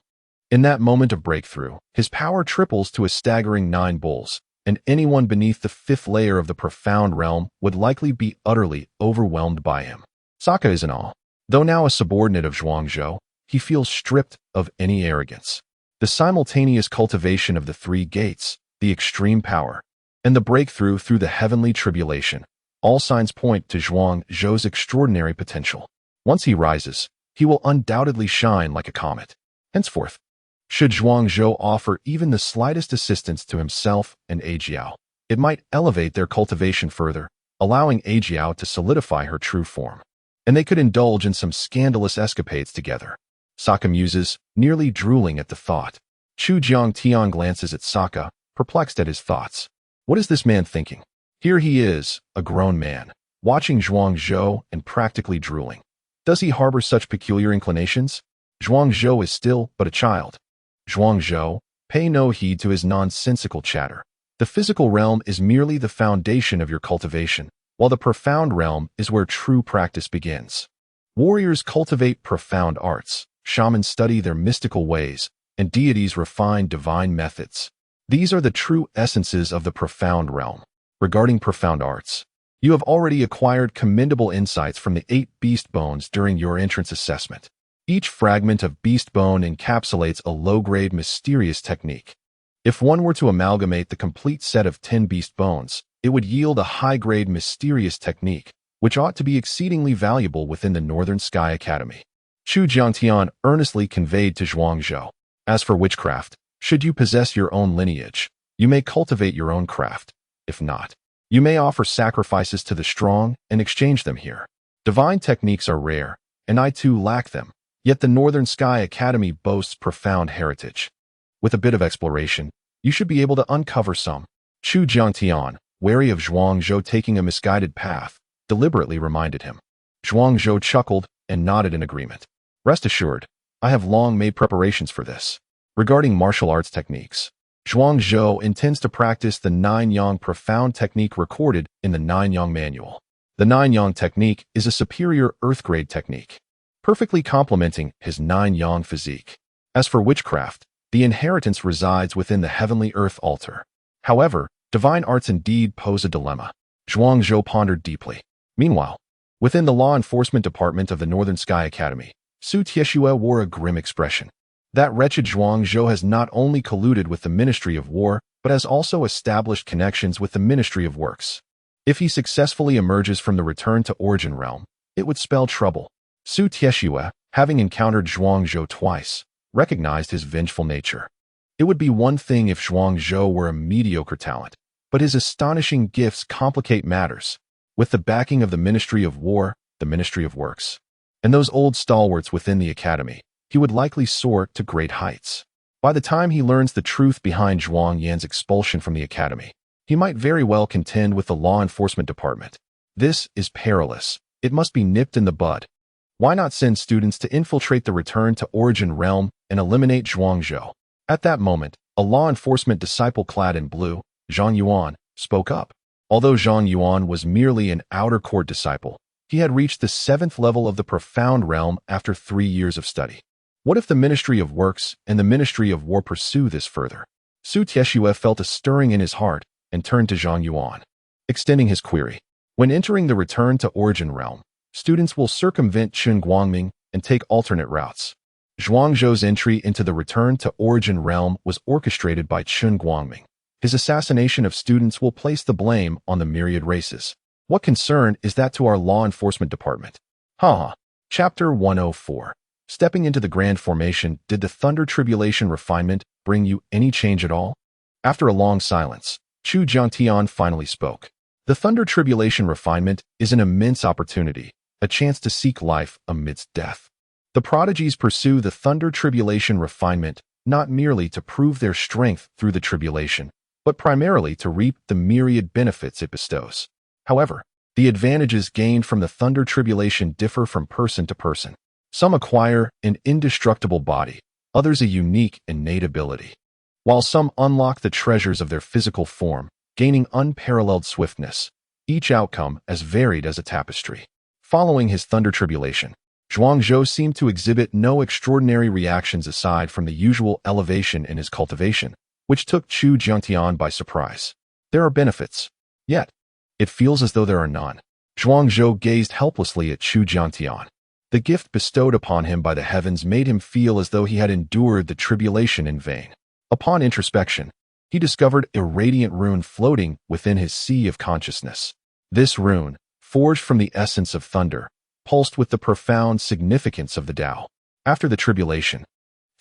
Speaker 1: In that moment of breakthrough, his power triples to a staggering 9 bulls, and anyone beneath the 5th layer of the profound realm would likely be utterly overwhelmed by him. Sokka is in awe. Though now a subordinate of Zhuangzhou, he feels stripped of any arrogance. The simultaneous cultivation of the 3 gates, the extreme power, and the breakthrough through the heavenly tribulation, all signs point to Zhuangzhou's extraordinary potential. Once he rises, he will undoubtedly shine like a comet. Henceforth, should Zhuangzhou offer even the slightest assistance to himself and Ajiao, it might elevate their cultivation further, allowing Ajiao to solidify her true form. And they could indulge in some scandalous escapades together. Sokka muses, nearly drooling at the thought. Chu Jiangtian glances at Sokka, perplexed at his thoughts. What is this man thinking? Here he is, a grown man, watching Zhuangzhou and practically drooling. Does he harbor such peculiar inclinations? Zhuangzhou is still but a child. Zhuangzhou, pay no heed to his nonsensical chatter. The physical realm is merely the foundation of your cultivation, while the profound realm is where true practice begins. Warriors cultivate profound arts, shamans study their mystical ways, and deities refine divine methods. These are the true essences of the profound realm. Regarding profound arts, you have already acquired commendable insights from the 8 beast bones during your entrance assessment. Each fragment of beast bone encapsulates a low-grade mysterious technique. If one were to amalgamate the complete set of 10 beast bones, it would yield a high-grade mysterious technique, which ought to be exceedingly valuable within the Northern Sky Academy. Chu Jiangtian earnestly conveyed to Zhuangzhou. As for witchcraft, should you possess your own lineage, you may cultivate your own craft. If not, you may offer sacrifices to the strong and exchange them here. Divine techniques are rare, and I too lack them, yet the Northern Sky Academy boasts profound heritage. With a bit of exploration, you should be able to uncover some. Chu Jiangtian, wary of Zhuangzhou taking a misguided path, deliberately reminded him. Zhuangzhou chuckled and nodded in agreement. Rest assured, I have long made preparations for this. Regarding martial arts techniques, Zhuangzhou intends to practice the 9-yang profound technique recorded in the 9-yang manual. The 9-yang technique is a superior earth-grade technique, perfectly complementing his 9-yang physique. As for witchcraft, the inheritance resides within the heavenly earth altar. However, divine arts indeed pose a dilemma. Zhuangzhou pondered deeply. Meanwhile, within the law enforcement department of the Northern Sky Academy, Su Tieshue wore a grim expression. That wretched Zhuangzhou has not only colluded with the Ministry of War, but has also established connections with the Ministry of Works. If he successfully emerges from the return to origin realm, it would spell trouble. Su Tieshue, having encountered Zhuangzhou twice, recognized his vengeful nature. It would be one thing if Zhuangzhou were a mediocre talent, but his astonishing gifts complicate matters. With the backing of the Ministry of War, the Ministry of Works, and those old stalwarts within the academy, he would likely soar to great heights. By the time he learns the truth behind Zhuang Yan's expulsion from the academy, he might very well contend with the law enforcement department. This is perilous. It must be nipped in the bud. Why not send students to infiltrate the return to origin realm and eliminate Zhuangzhou? At that moment, a law enforcement disciple clad in blue, Zhang Yuan, spoke up. Although Zhang Yuan was merely an outer court disciple, he had reached the 7th level of the profound realm after 3 years of study. What if the Ministry of Works and the Ministry of War pursue this further? Su Tieshue felt a stirring in his heart and turned to Zhang Yuan, extending his query. When entering the return to origin realm, students will circumvent Qin Guangming and take alternate routes. Zhuangzhou's entry into the return to origin realm was orchestrated by Qin Guangming. His assassination of students will place the blame on the myriad races. What concern is that to our law enforcement department? Chapter 104. Stepping into the grand formation, did the Thunder Tribulation refinement bring you any change at all? After a long silence, Chu Jiangtian finally spoke. The Thunder Tribulation refinement is an immense opportunity, a chance to seek life amidst death. The prodigies pursue the Thunder Tribulation refinement not merely to prove their strength through the tribulation, but primarily to reap the myriad benefits it bestows. However, the advantages gained from the Thunder Tribulation differ from person to person. Some acquire an indestructible body, others a unique innate ability, while some unlock the treasures of their physical form, gaining unparalleled swiftness, each outcome as varied as a tapestry. Following his Thunder Tribulation, Zhuangzhou seemed to exhibit no extraordinary reactions aside from the usual elevation in his cultivation, which took Chu Jiangtian by surprise. There are benefits, yet it feels as though there are none. Zhuangzhou gazed helplessly at Chu Jiangtian. The gift bestowed upon him by the heavens made him feel as though he had endured the tribulation in vain. Upon introspection, he discovered a radiant rune floating within his sea of consciousness. This rune, forged from the essence of thunder, pulsed with the profound significance of the Tao. After the tribulation,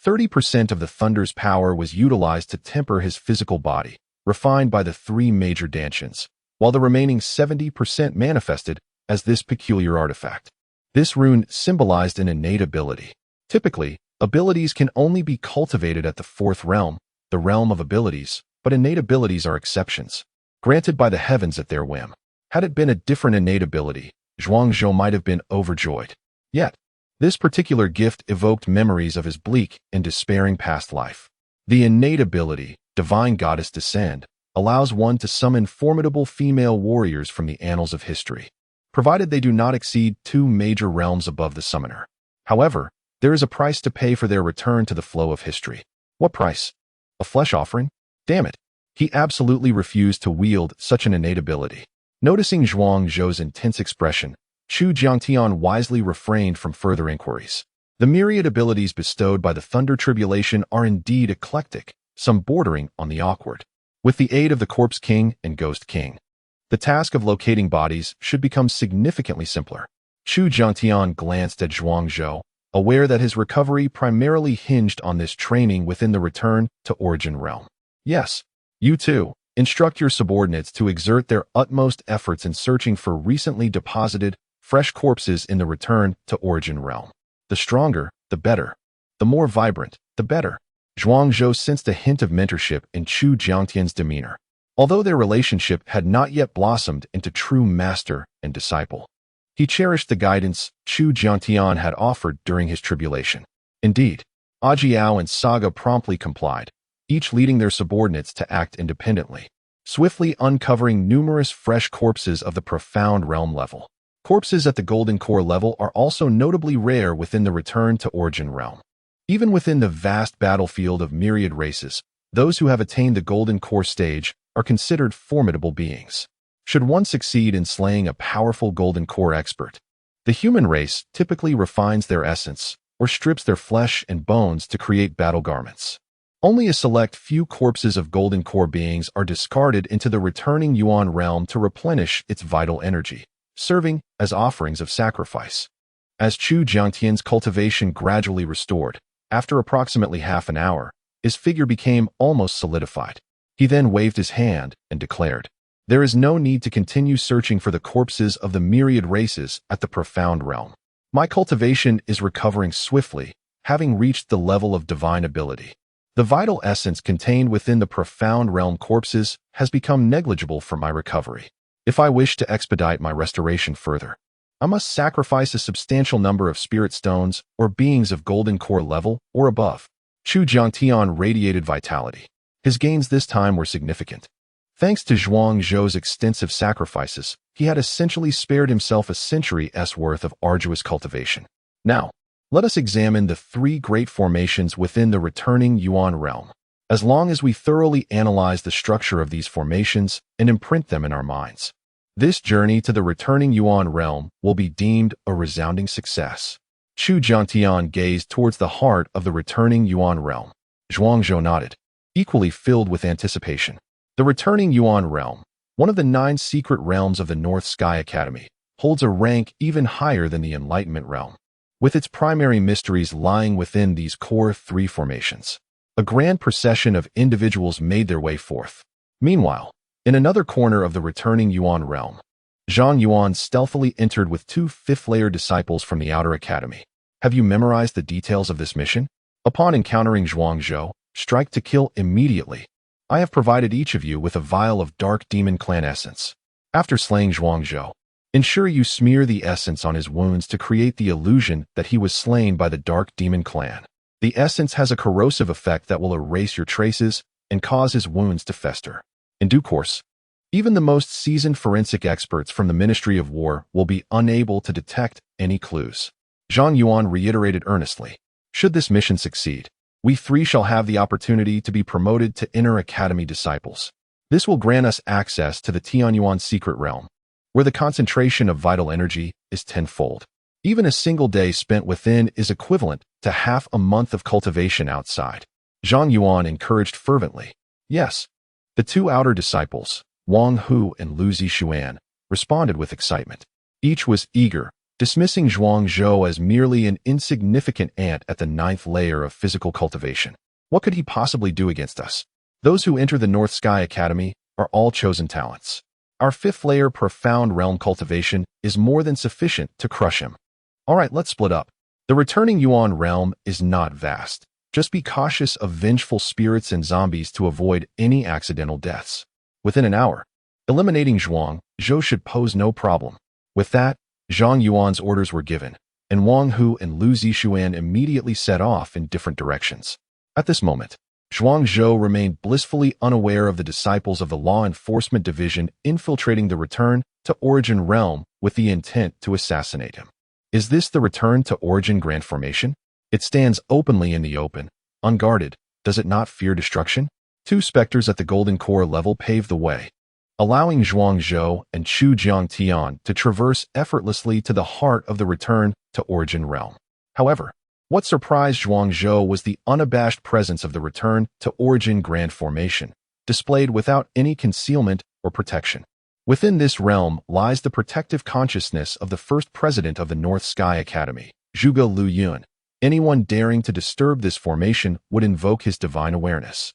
Speaker 1: 30% of the thunder's power was utilized to temper his physical body, refined by the 3 major dantians, while the remaining 70% manifested as this peculiar artifact. This rune symbolized an innate ability. Typically, abilities can only be cultivated at the 4th realm, the realm of abilities, but innate abilities are exceptions, granted by the heavens at their whim. Had it been a different innate ability, Zhuangzhou might have been overjoyed. Yet, this particular gift evoked memories of his bleak and despairing past life. The innate ability, Divine Goddess Descend, allows one to summon formidable female warriors from the annals of history, provided they do not exceed 2 major realms above the summoner. However, there is a price to pay for their return to the flow of history. What price? A flesh offering? Damn it. He absolutely refused to wield such an innate ability. Noticing Zhuang Zhou's intense expression, Chu Jiangtian wisely refrained from further inquiries. The myriad abilities bestowed by the Thunder Tribulation are indeed eclectic, some bordering on the awkward. With the aid of the Corpse King and Ghost King, the task of locating bodies should become significantly simpler. Chu Jiangtian glanced at Zhuang Zhou, aware that his recovery primarily hinged on this training within the Return to Origin realm. Yes, you too. Instruct your subordinates to exert their utmost efforts in searching for recently deposited, fresh corpses in the Return to Origin realm. The stronger, the better. The more vibrant, the better. Zhuang Zhou sensed a hint of mentorship in Chu Jiangtian's demeanor, although their relationship had not yet blossomed into true master and disciple. He cherished the guidance Chu Jiangtian had offered during his tribulation. Indeed, Ajiao and Saga promptly complied, each leading their subordinates to act independently, swiftly uncovering numerous fresh corpses of the profound realm level. Corpses at the Golden Core level are also notably rare within the Return to Origin realm. Even within the vast battlefield of myriad races, those who have attained the Golden Core stage are considered formidable beings. Should one succeed in slaying a powerful Golden Core expert, the human race typically refines their essence or strips their flesh and bones to create battle garments. Only a select few corpses of Golden Core beings are discarded into the returning Yuan realm to replenish its vital energy, serving as offerings of sacrifice. As Chu Jiangtian's cultivation gradually restored, after approximately half an hour, his figure became almost solidified. He then waved his hand and declared, "There is no need to continue searching for the corpses of the myriad races at the profound realm. My cultivation is recovering swiftly, having reached the level of divine ability. The vital essence contained within the profound realm corpses has become negligible for my recovery. If I wish to expedite my restoration further, I must sacrifice a substantial number of spirit stones or beings of Golden Core level or above." Chu Jiangtian radiated vitality. His gains this time were significant. Thanks to Zhuang Zhou's extensive sacrifices, he had essentially spared himself a century's worth of arduous cultivation. Now, let us examine the three great formations within the returning Yuan realm. As long as we thoroughly analyze the structure of these formations and imprint them in our minds, this journey to the returning Yuan realm will be deemed a resounding success. Chu Jiangtian gazed towards the heart of the returning Yuan realm. Zhuang Zhou nodded, equally filled with anticipation. The returning Yuan realm, one of the 9 secret realms of the North Sky Academy, holds a rank even higher than the Enlightenment realm, with its primary mysteries lying within these core 3 formations. A grand procession of individuals made their way forth. Meanwhile, in another corner of the returning Yuan realm, Zhang Yuan stealthily entered with 2 fifth-layer disciples from the Outer Academy. Have you memorized the details of this mission? Upon encountering Zhuang Zhou, strike to kill immediately. I have provided each of you with a vial of Dark Demon Clan essence. After slaying Zhuang Zhou, ensure you smear the essence on his wounds to create the illusion that he was slain by the Dark Demon Clan. The essence has a corrosive effect that will erase your traces and cause his wounds to fester. In due course, even the most seasoned forensic experts from the Ministry of War will be unable to detect any clues. Zhang Yuan reiterated earnestly, should this mission succeed, we 3 shall have the opportunity to be promoted to Inner Academy disciples. This will grant us access to the Tianyuan secret realm, where the concentration of vital energy is tenfold. Even a single day spent within is equivalent to half a month of cultivation outside. Zhang Yuan encouraged fervently. Yes, the 2 outer disciples, Wang Hu and Lu Zixuan, responded with excitement. Each was eager, dismissing Zhuang Zhou as merely an insignificant ant at the 9th layer of physical cultivation. What could he possibly do against us? Those who enter the North Sky Academy are all chosen talents. Our 5th layer profound realm cultivation is more than sufficient to crush him. All right, let's split up. The returning Yuan realm is not vast. Just be cautious of vengeful spirits and zombies to avoid any accidental deaths. Within an hour, eliminating Zhuang Zhou should pose no problem. With that, Zhang Yuan's orders were given, and Wang Hu and Lu Zixuan immediately set off in different directions. At this moment, Zhuang Zhou remained blissfully unaware of the disciples of the Law Enforcement Division infiltrating the Return to Origin realm with the intent to assassinate him. Is this the Return to Origin Grand Formation? It stands openly in the open, unguarded. Does it not fear destruction? Two specters at the golden core level paved the way, allowing Zhuangzhou and Chu Jiangtian to traverse effortlessly to the heart of the return to origin realm. However, what surprised Zhuangzhou was the unabashed presence of the return to origin grand formation, displayed without any concealment or protection. Within this realm lies the protective consciousness of the first president of the North Sky Academy, Zhuge Luyun. Anyone daring to disturb this formation would invoke his divine awareness.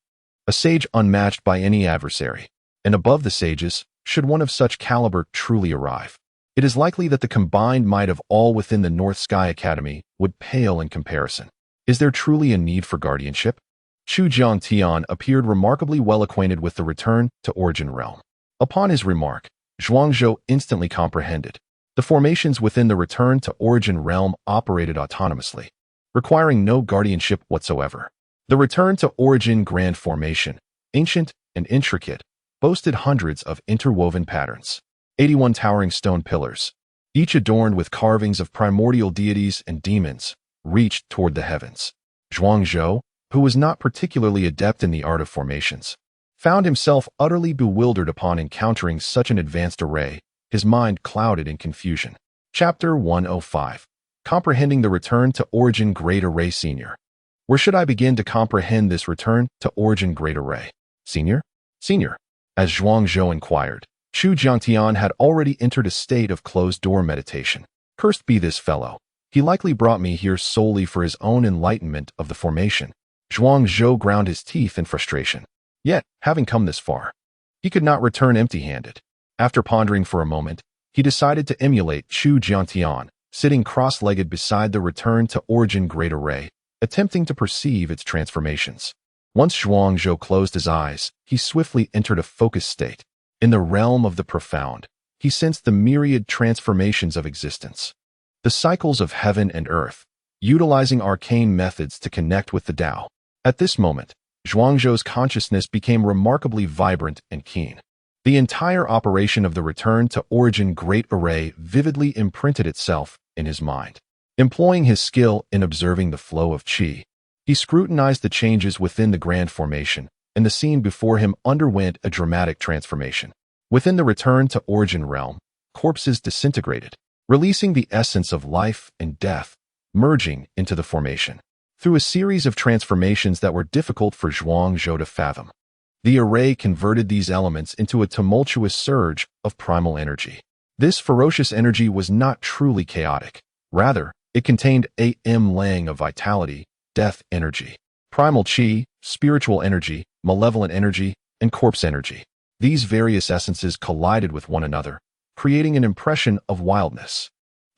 Speaker 1: A sage unmatched by any adversary. And above the sages, should one of such caliber truly arrive, it is likely that the combined might of all within the North Sky Academy would pale in comparison. Is there truly a need for guardianship? Chu Jiangtian appeared remarkably well acquainted with the return to origin realm. Upon his remark, Zhuangzhou instantly comprehended. The formations within the return to origin realm operated autonomously, requiring no guardianship whatsoever. The return to origin grand formation, ancient and intricate, boasted hundreds of interwoven patterns. 81 towering stone pillars, each adorned with carvings of primordial deities and demons, reached toward the heavens. Zhuangzhou, who was not particularly adept in the art of formations, found himself utterly bewildered upon encountering such an advanced array, his mind clouded in confusion. Chapter 105. Comprehending the Return to Origin Great Array Senior. Where should I begin to comprehend this return to origin great array? Senior? Senior. As Zhuangzhou inquired, Chu Jiangtian had already entered a state of closed-door meditation. Cursed be this fellow. He likely brought me here solely for his own enlightenment of the formation. Zhuangzhou ground his teeth in frustration. Yet, having come this far, he could not return empty-handed. After pondering for a moment, he decided to emulate Chu Jiangtian, sitting cross-legged beside the return to origin great array, attempting to perceive its transformations. Once Zhuangzhou closed his eyes, he swiftly entered a focused state. In the realm of the profound, he sensed the myriad transformations of existence, the cycles of heaven and earth, utilizing arcane methods to connect with the Tao. At this moment, Zhuangzhou's consciousness became remarkably vibrant and keen. The entire operation of the return to origin great array vividly imprinted itself in his mind. Employing his skill in observing the flow of qi, he scrutinized the changes within the grand formation, and the scene before him underwent a dramatic transformation. Within the return to origin realm, corpses disintegrated, releasing the essence of life and death, merging into the formation. Through a series of transformations that were difficult for Zhuangzhou to fathom, the array converted these elements into a tumultuous surge of primal energy. This ferocious energy was not truly chaotic. Rather, it contained a lang of vitality, death energy, primal qi, spiritual energy, malevolent energy, and corpse energy. These various essences collided with one another, creating an impression of wildness.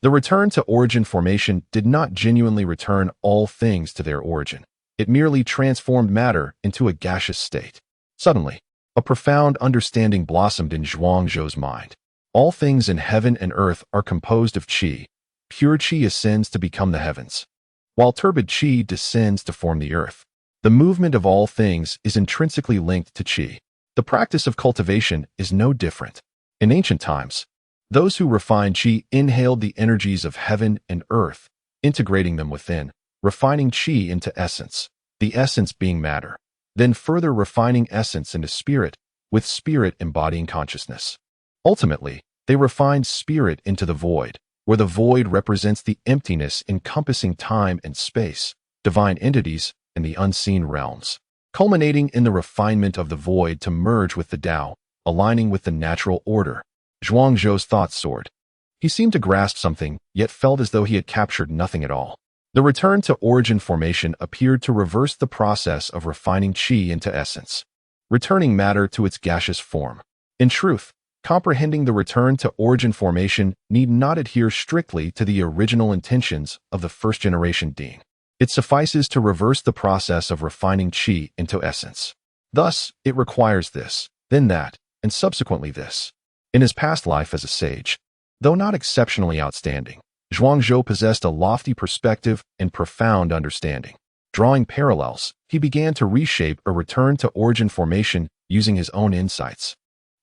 Speaker 1: The return to origin formation did not genuinely return all things to their origin. It merely transformed matter into a gaseous state. Suddenly, a profound understanding blossomed in Zhuangzhou's mind. All things in heaven and earth are composed of qi. Pure qi ascends to become the heavens, while turbid qi descends to form the earth. The movement of all things is intrinsically linked to qi. The practice of cultivation is no different. In ancient times, those who refined qi inhaled the energies of heaven and earth, integrating them within, refining qi into essence, the essence being matter, then further refining essence into spirit, with spirit embodying consciousness. Ultimately, they refined spirit into the void, where the void represents the emptiness encompassing time and space, divine entities, and the unseen realms, culminating in the refinement of the void to merge with the Tao, aligning with the natural order. Zhuangzhou's thoughts soared. He seemed to grasp something, yet felt as though he had captured nothing at all. The return to origin formation appeared to reverse the process of refining qi into essence, returning matter to its gaseous form. In truth, comprehending the return to origin formation need not adhere strictly to the original intentions of the first-generation Dean. It suffices to reverse the process of refining qi into essence. Thus, it requires this, then that, and subsequently this. In his past life as a sage, though not exceptionally outstanding, Zhuangzhou possessed a lofty perspective and profound understanding. Drawing parallels, he began to reshape a return to origin formation using his own insights.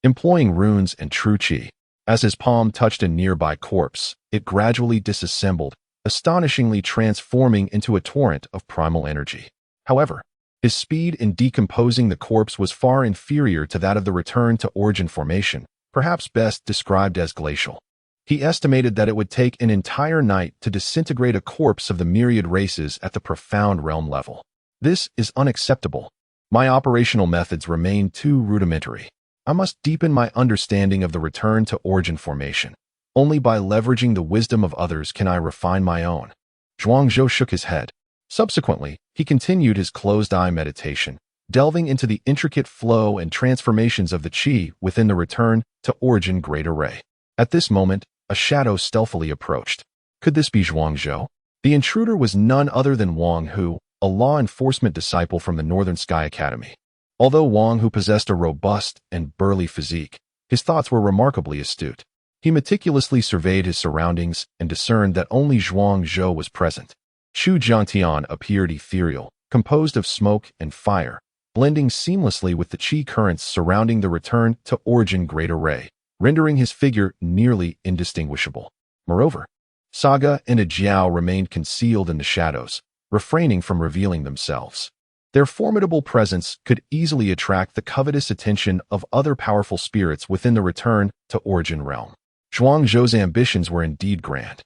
Speaker 1: Employing runes and true qi, as his palm touched a nearby corpse, it gradually disassembled, astonishingly transforming into a torrent of primal energy. However, His speed in decomposing the corpse was far inferior to that of the return to origin formation, perhaps best described as glacial. He estimated that it would take an entire night to disintegrate a corpse of the myriad races at the profound realm level. This is unacceptable. My operational methods remain too rudimentary. I must deepen my understanding of the return to origin formation. Only by leveraging the wisdom of others can I refine my own. Zhuangzhou shook his head. Subsequently, he continued his closed-eye meditation, delving into the intricate flow and transformations of the qi within the return to origin great array. At this moment, a shadow stealthily approached. Could this be Zhuangzhou? The intruder was none other than Wang Hu, a law enforcement disciple from the Northern Sky Academy. Although Wang Hu possessed a robust and burly physique, his thoughts were remarkably astute. He meticulously surveyed his surroundings and discerned that only Zhuangzhou was present. Chu Jiantian appeared ethereal, composed of smoke and fire, blending seamlessly with the qi currents surrounding the return to origin great array, rendering his figure nearly indistinguishable. Moreover, Saga and Jiao remained concealed in the shadows, refraining from revealing themselves. Their formidable presence could easily attract the covetous attention of other powerful spirits within the return to origin realm. Zhuangzhou's ambitions were indeed grand.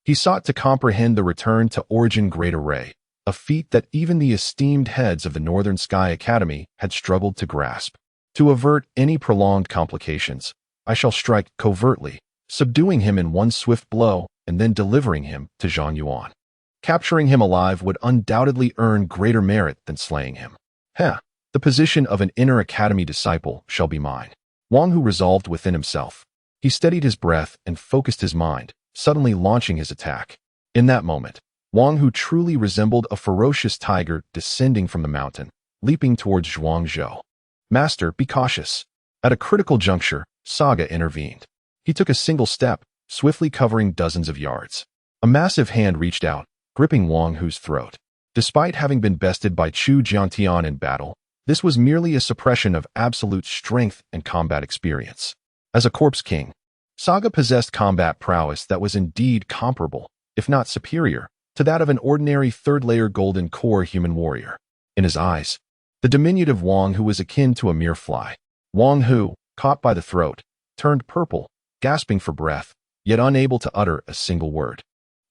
Speaker 1: He sought to comprehend the return to origin great array, a feat that even the esteemed heads of the Northern Sky Academy had struggled to grasp. To avert any prolonged complications, I shall strike covertly, subduing him in one swift blow and then delivering him to Zhang Yuan. Capturing him alive would undoubtedly earn greater merit than slaying him. The position of an inner academy disciple shall be mine. Wang Hu resolved within himself. He steadied his breath and focused his mind, suddenly launching his attack. In that moment, Wang Hu truly resembled a ferocious tiger descending from the mountain, leaping towards Zhuangzhou. Master, be cautious. At a critical juncture, Saga intervened. He took a single step, swiftly covering dozens of yards. A massive hand reached out, gripping Wang Hu's throat. Despite having been bested by Chu Jiantian in battle, this was merely a suppression of absolute strength and combat experience. As a corpse king, Saga possessed combat prowess that was indeed comparable, if not superior, to that of an ordinary third-layer golden core human warrior. In his eyes, the diminutive Wang Hu was akin to a mere fly. Wang Hu, caught by the throat, turned purple, gasping for breath, yet unable to utter a single word.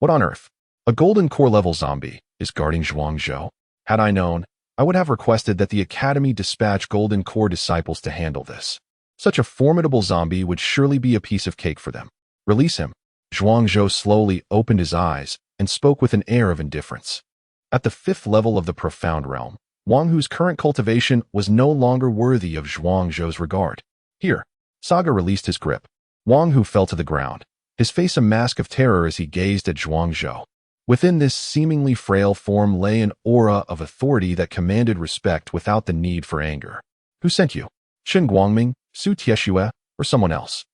Speaker 1: What on earth? A golden core level zombie is guarding Zhuangzhou? Had I known, I would have requested that the academy dispatch golden core disciples to handle this. Such a formidable zombie would surely be a piece of cake for them. Release him. Zhuangzhou slowly opened his eyes and spoke with an air of indifference. At the 5th level of the profound realm, Wang Hu's current cultivation was no longer worthy of Zhuangzhou's regard. Here, Saga released his grip. Wang Hu fell to the ground, his face a mask of terror as he gazed at Zhuangzhou. Within this seemingly frail form lay an aura of authority that commanded respect without the need for anger. Who sent you? Shen Guangming, Su Tieshue, or someone else?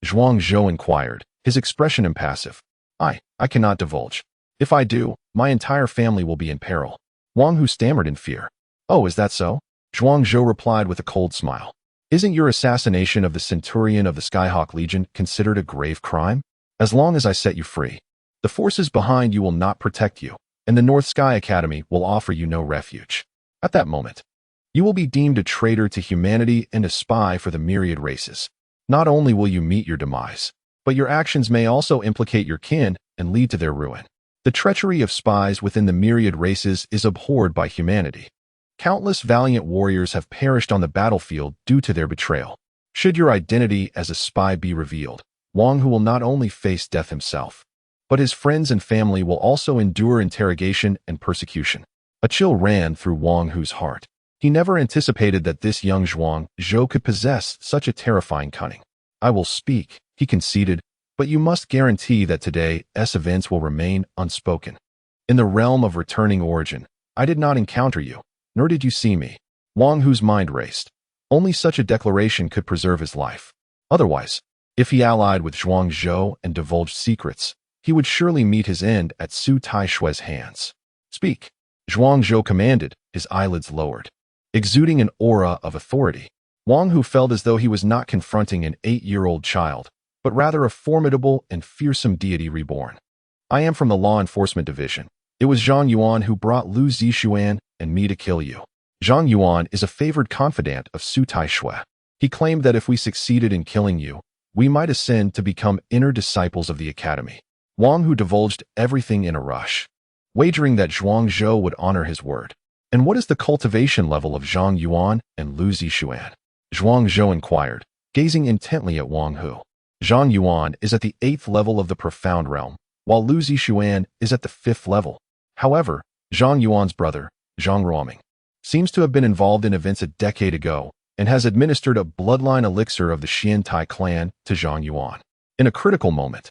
Speaker 1: Zhuangzhou inquired, his expression impassive. I cannot divulge. If I do, my entire family will be in peril. Wang Hu stammered in fear. Oh, is that so? Zhuangzhou replied with a cold smile. Isn't your assassination of the Centurion of the Skyhawk Legion considered a grave crime? As long as I set you free, the forces behind you will not protect you, and the North Sky Academy will offer you no refuge. At that moment, you will be deemed a traitor to humanity and a spy for the myriad races. Not only will you meet your demise, but your actions may also implicate your kin and lead to their ruin. The treachery of spies within the myriad races is abhorred by humanity. Countless valiant warriors have perished on the battlefield due to their betrayal. Should your identity as a spy be revealed, Wang Hu will not only face death himself, but his friends and family will also endure interrogation and persecution. A chill ran through Wang Hu's heart. He never anticipated that this young Zhuangzhou could possess such a terrifying cunning. I will speak, he conceded, but you must guarantee that today's events will remain unspoken. In the realm of returning origin, I did not encounter you, nor did you see me. Wang Hu's mind raced. Only such a declaration could preserve his life. Otherwise, if he allied with Zhuangzhou and divulged secrets, he would surely meet his end at Su Taishue's hands. Speak, Zhuangzhou commanded, his eyelids lowered. Exuding an aura of authority, Wang Hu felt as though he was not confronting an 8-year-old child, but rather a formidable and fearsome deity reborn. I am from the law enforcement division. It was Zhang Yuan who brought Lu Zixuan and me to kill you. Zhang Yuan is a favored confidant of Su Taishui. He claimed that if we succeeded in killing you, we might ascend to become inner disciples of the academy. Wang Hu divulged everything in a rush, wagering that Zhuang Zhou would honor his word. And what is the cultivation level of Zhang Yuan and Lu Zixuan? Zhuang Zhou inquired, gazing intently at Wang Hu. Zhang Yuan is at the 8th level of the profound realm, while Lu Zixuan is at the 5th level. However, Zhang Yuan's brother, Zhang Ruoming, seems to have been involved in events a decade ago and has administered a bloodline elixir of the Xiantai clan to Zhang Yuan. In a critical moment,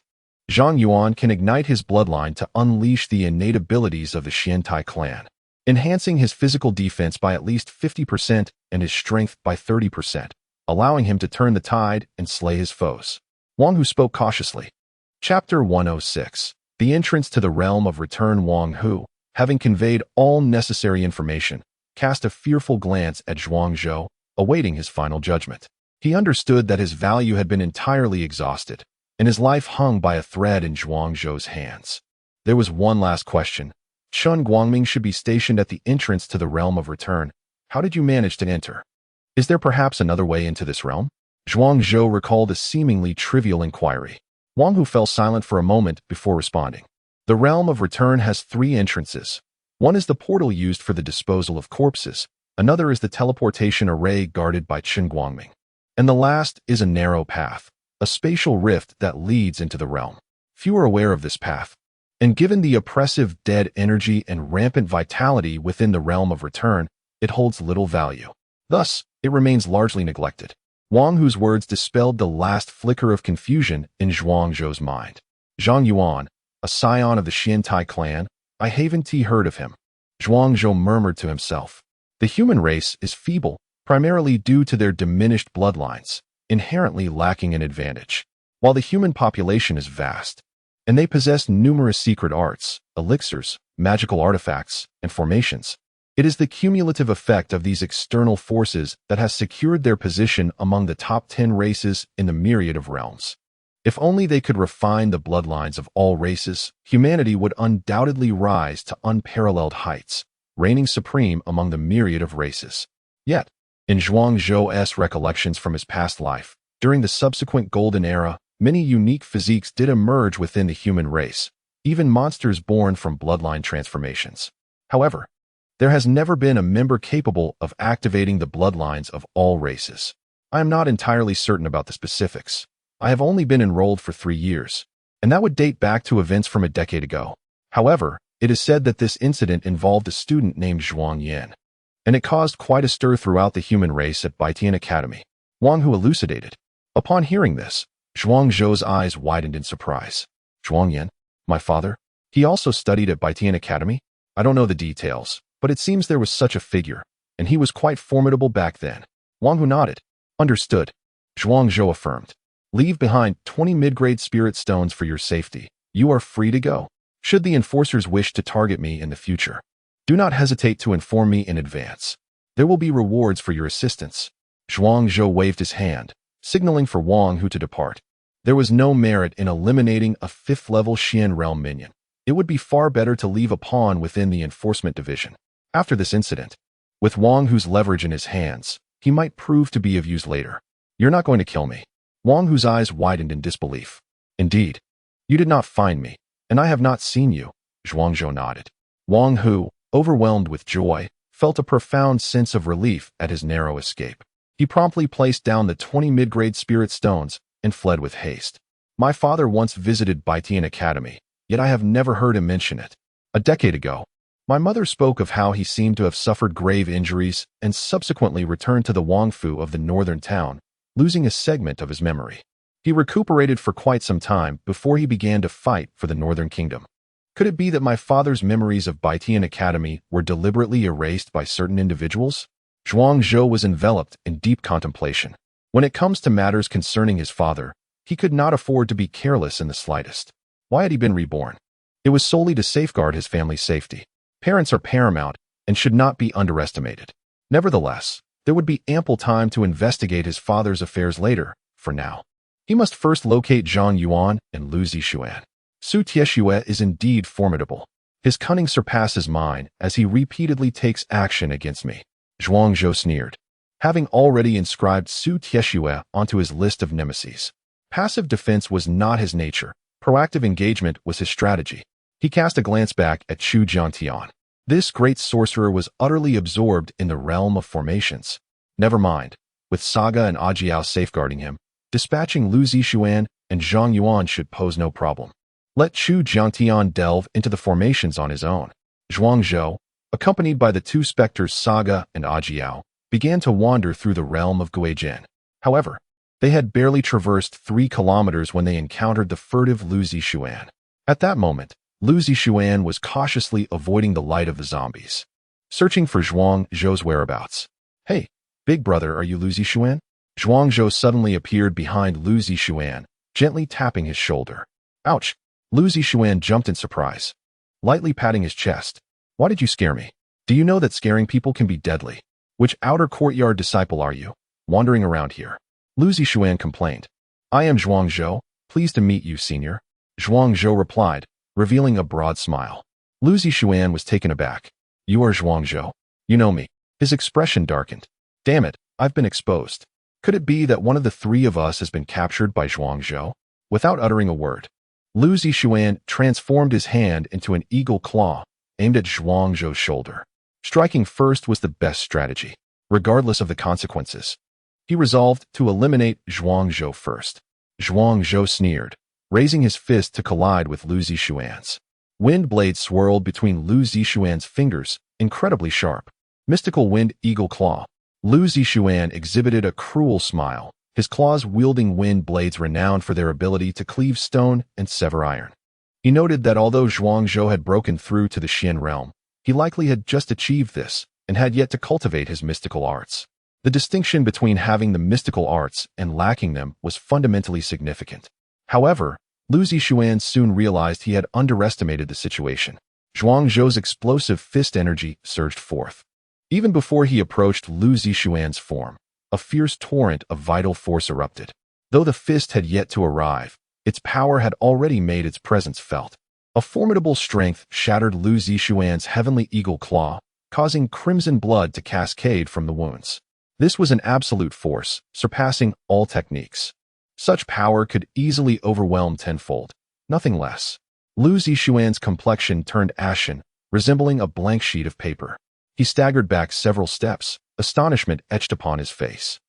Speaker 1: Zhang Yuan can ignite his bloodline to unleash the innate abilities of the Xiantai clan, enhancing his physical defense by at least 50% and his strength by 30%, allowing him to turn the tide and slay his foes. Wang Hu spoke cautiously. Chapter 106. The entrance to the realm of return. Wang Hu, having conveyed all necessary information, cast a fearful glance at Zhuang Zhou, awaiting his final judgment. He understood that his value had been entirely exhausted, and his life hung by a thread in Zhuang Zhou's hands. There was one last question. Chun Guangming should be stationed at the entrance to the realm of return. How did you manage to enter? Is there perhaps another way into this realm? Zhuang Zhou recalled a seemingly trivial inquiry. Wang Hu fell silent for a moment before responding. The realm of return has 3 entrances. One is the portal used for the disposal of corpses. Another is the teleportation array guarded by Chun Guangming. And the last is a narrow path, a spatial rift that leads into the realm. Few are aware of this path, and given the oppressive dead energy and rampant vitality within the realm of return, it holds little value. Thus, it remains largely neglected. Wang Hu's words dispelled the last flicker of confusion in Zhuang Zhou's mind. Zhang Yuan, a scion of the Xiantai clan, I haven't heard of him. Zhuang Zhou murmured to himself. The human race is feeble, primarily due to their diminished bloodlines, inherently lacking an advantage, while the human population is vast, and they possess numerous secret arts, elixirs, magical artifacts, and formations. It is the cumulative effect of these external forces that has secured their position among the top 10 races in the myriad of realms. If only they could refine the bloodlines of all races, humanity would undoubtedly rise to unparalleled heights, reigning supreme among the myriad of races. Yet, in Zhuang Zhou's recollections from his past life, during the subsequent Golden Era, many unique physiques did emerge within the human race, even monsters born from bloodline transformations. However, there has never been a member capable of activating the bloodlines of all races. I am not entirely certain about the specifics. I have only been enrolled for 3 years, and that would date back to events from a decade ago. However, it is said that this incident involved a student named Zhuang Yan, and it caused quite a stir throughout the human race at Baitian Academy. Wang Hu elucidated. Upon hearing this, Zhuang Zhou's eyes widened in surprise. Zhuang Yan, my father? He also studied at Baitian Academy? I don't know the details, but it seems there was such a figure, and he was quite formidable back then. Wang Hu nodded. Understood. Zhuang Zhou affirmed. Leave behind 20 mid-grade spirit stones for your safety. You are free to go. Should the enforcers wish to target me in the future, do not hesitate to inform me in advance. There will be rewards for your assistance. Zhuang Zhou waved his hand, signaling for Wang Hu to depart. There was no merit in eliminating a 5th-level Xian realm minion. It would be far better to leave a pawn within the enforcement division. After this incident, with Wang Hu's leverage in his hands, he might prove to be of use later. You're not going to kill me. Wang Hu's eyes widened in disbelief. Indeed, you did not find me, and I have not seen you. Zhuang Zhou nodded. Wang Hu, overwhelmed with joy, felt a profound sense of relief at his narrow escape. He promptly placed down the 20 mid-grade spirit stones and fled with haste. My father once visited Baitian Academy, yet I have never heard him mention it. A decade ago, my mother spoke of how he seemed to have suffered grave injuries and subsequently returned to the Wangfu of the northern town, losing a segment of his memory. He recuperated for quite some time before he began to fight for the Northern Kingdom. Could it be that my father's memories of Baitian Academy were deliberately erased by certain individuals? Zhuang Zhou was enveloped in deep contemplation. When it comes to matters concerning his father, he could not afford to be careless in the slightest. Why had he been reborn? It was solely to safeguard his family's safety. Parents are paramount and should not be underestimated. Nevertheless, there would be ample time to investigate his father's affairs later. For now, he must first locate Zhang Yuan and Lu Zixuan. Su Tieshue is indeed formidable. His cunning surpasses mine as he repeatedly takes action against me. Zhuang Zhou sneered, having already inscribed Su Tieshue onto his list of nemesis. Passive defense was not his nature. Proactive engagement was his strategy. He cast a glance back at Chu Jiantian. This great sorcerer was utterly absorbed in the realm of formations. Never mind, with Saga and Ajiao safeguarding him, dispatching Lu Zixuan and Zhang Yuan should pose no problem. Let Chu Jiantian delve into the formations on his own. Zhuang Zhou, accompanied by the two specters Saga and Ajiao, began to wander through the realm of Guizhen. However, they had barely traversed 3 kilometers when they encountered the furtive Lu Zixuan. At that moment, Lu Zixuan was cautiously avoiding the light of the zombies, searching for Zhuang Zhou's whereabouts. Hey, big brother, are you Lu Zixuan? Zhuang Zhou suddenly appeared behind Lu Zixuan, gently tapping his shoulder. Ouch! Lu Zixuan jumped in surprise, lightly patting his chest. Why did you scare me? Do you know that scaring people can be deadly? Which outer courtyard disciple are you, wandering around here? Lu Zixuan complained. I am Zhuang Zhou, pleased to meet you, senior. Zhuang Zhou replied, revealing a broad smile. Lu Zixuan was taken aback. You are Zhuang Zhou. You know me. His expression darkened. Damn it, I've been exposed. Could it be that one of the 3 of us has been captured by Zhuang Zhou? Without uttering a word, Lu Zixuan transformed his hand into an eagle claw, aimed at Zhuang Zhou's shoulder. Striking first was the best strategy, regardless of the consequences. He resolved to eliminate Zhuang Zhou first. Zhuang Zhou sneered, raising his fist to collide with Lu Zixuan's. Wind blades swirled between Lu Zixuan's fingers, incredibly sharp. Mystical wind eagle claw. Lu Zixuan exhibited a cruel smile, his claws wielding wind blades renowned for their ability to cleave stone and sever iron. He noted that although Zhuang Zhou had broken through to the Xian realm, he likely had just achieved this and had yet to cultivate his mystical arts. The distinction between having the mystical arts and lacking them was fundamentally significant. However, Lu Zixuan soon realized he had underestimated the situation. Zhuang Zhou's explosive fist energy surged forth. Even before he approached Lu Zixuan's form, a fierce torrent of vital force erupted. Though the fist had yet to arrive, its power had already made its presence felt. A formidable strength shattered Lu Zixuan's heavenly eagle claw, causing crimson blood to cascade from the wounds. This was an absolute force, surpassing all techniques. Such power could easily overwhelm tenfold, nothing less. Lu Zixuan's complexion turned ashen, resembling a blank sheet of paper. He staggered back several steps, astonishment etched upon his face.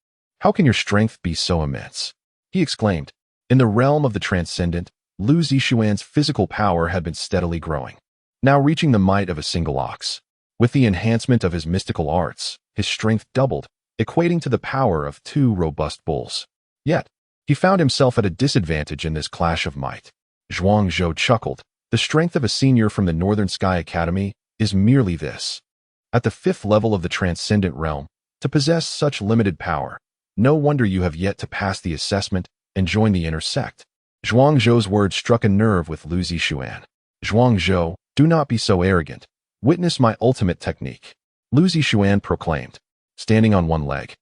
Speaker 1: How can your strength be so immense? He exclaimed. In the realm of the transcendent, Lu Zixuan's physical power had been steadily growing, now reaching the might of a single ox. With the enhancement of his mystical arts, his strength doubled, equating to the power of 2 robust bulls. Yet, he found himself at a disadvantage in this clash of might. Zhuang Zhou chuckled. The strength of a senior from the Northern Sky Academy is merely this. At the 5th level of the transcendent realm, to possess such limited power, no wonder you have yet to pass the assessment and join the inner sect. Zhuang Zhou's words struck a nerve with Lu Zixuan. Zhuang Zhou, do not be so arrogant. Witness my ultimate technique. Lu Zixuan proclaimed, standing on one leg.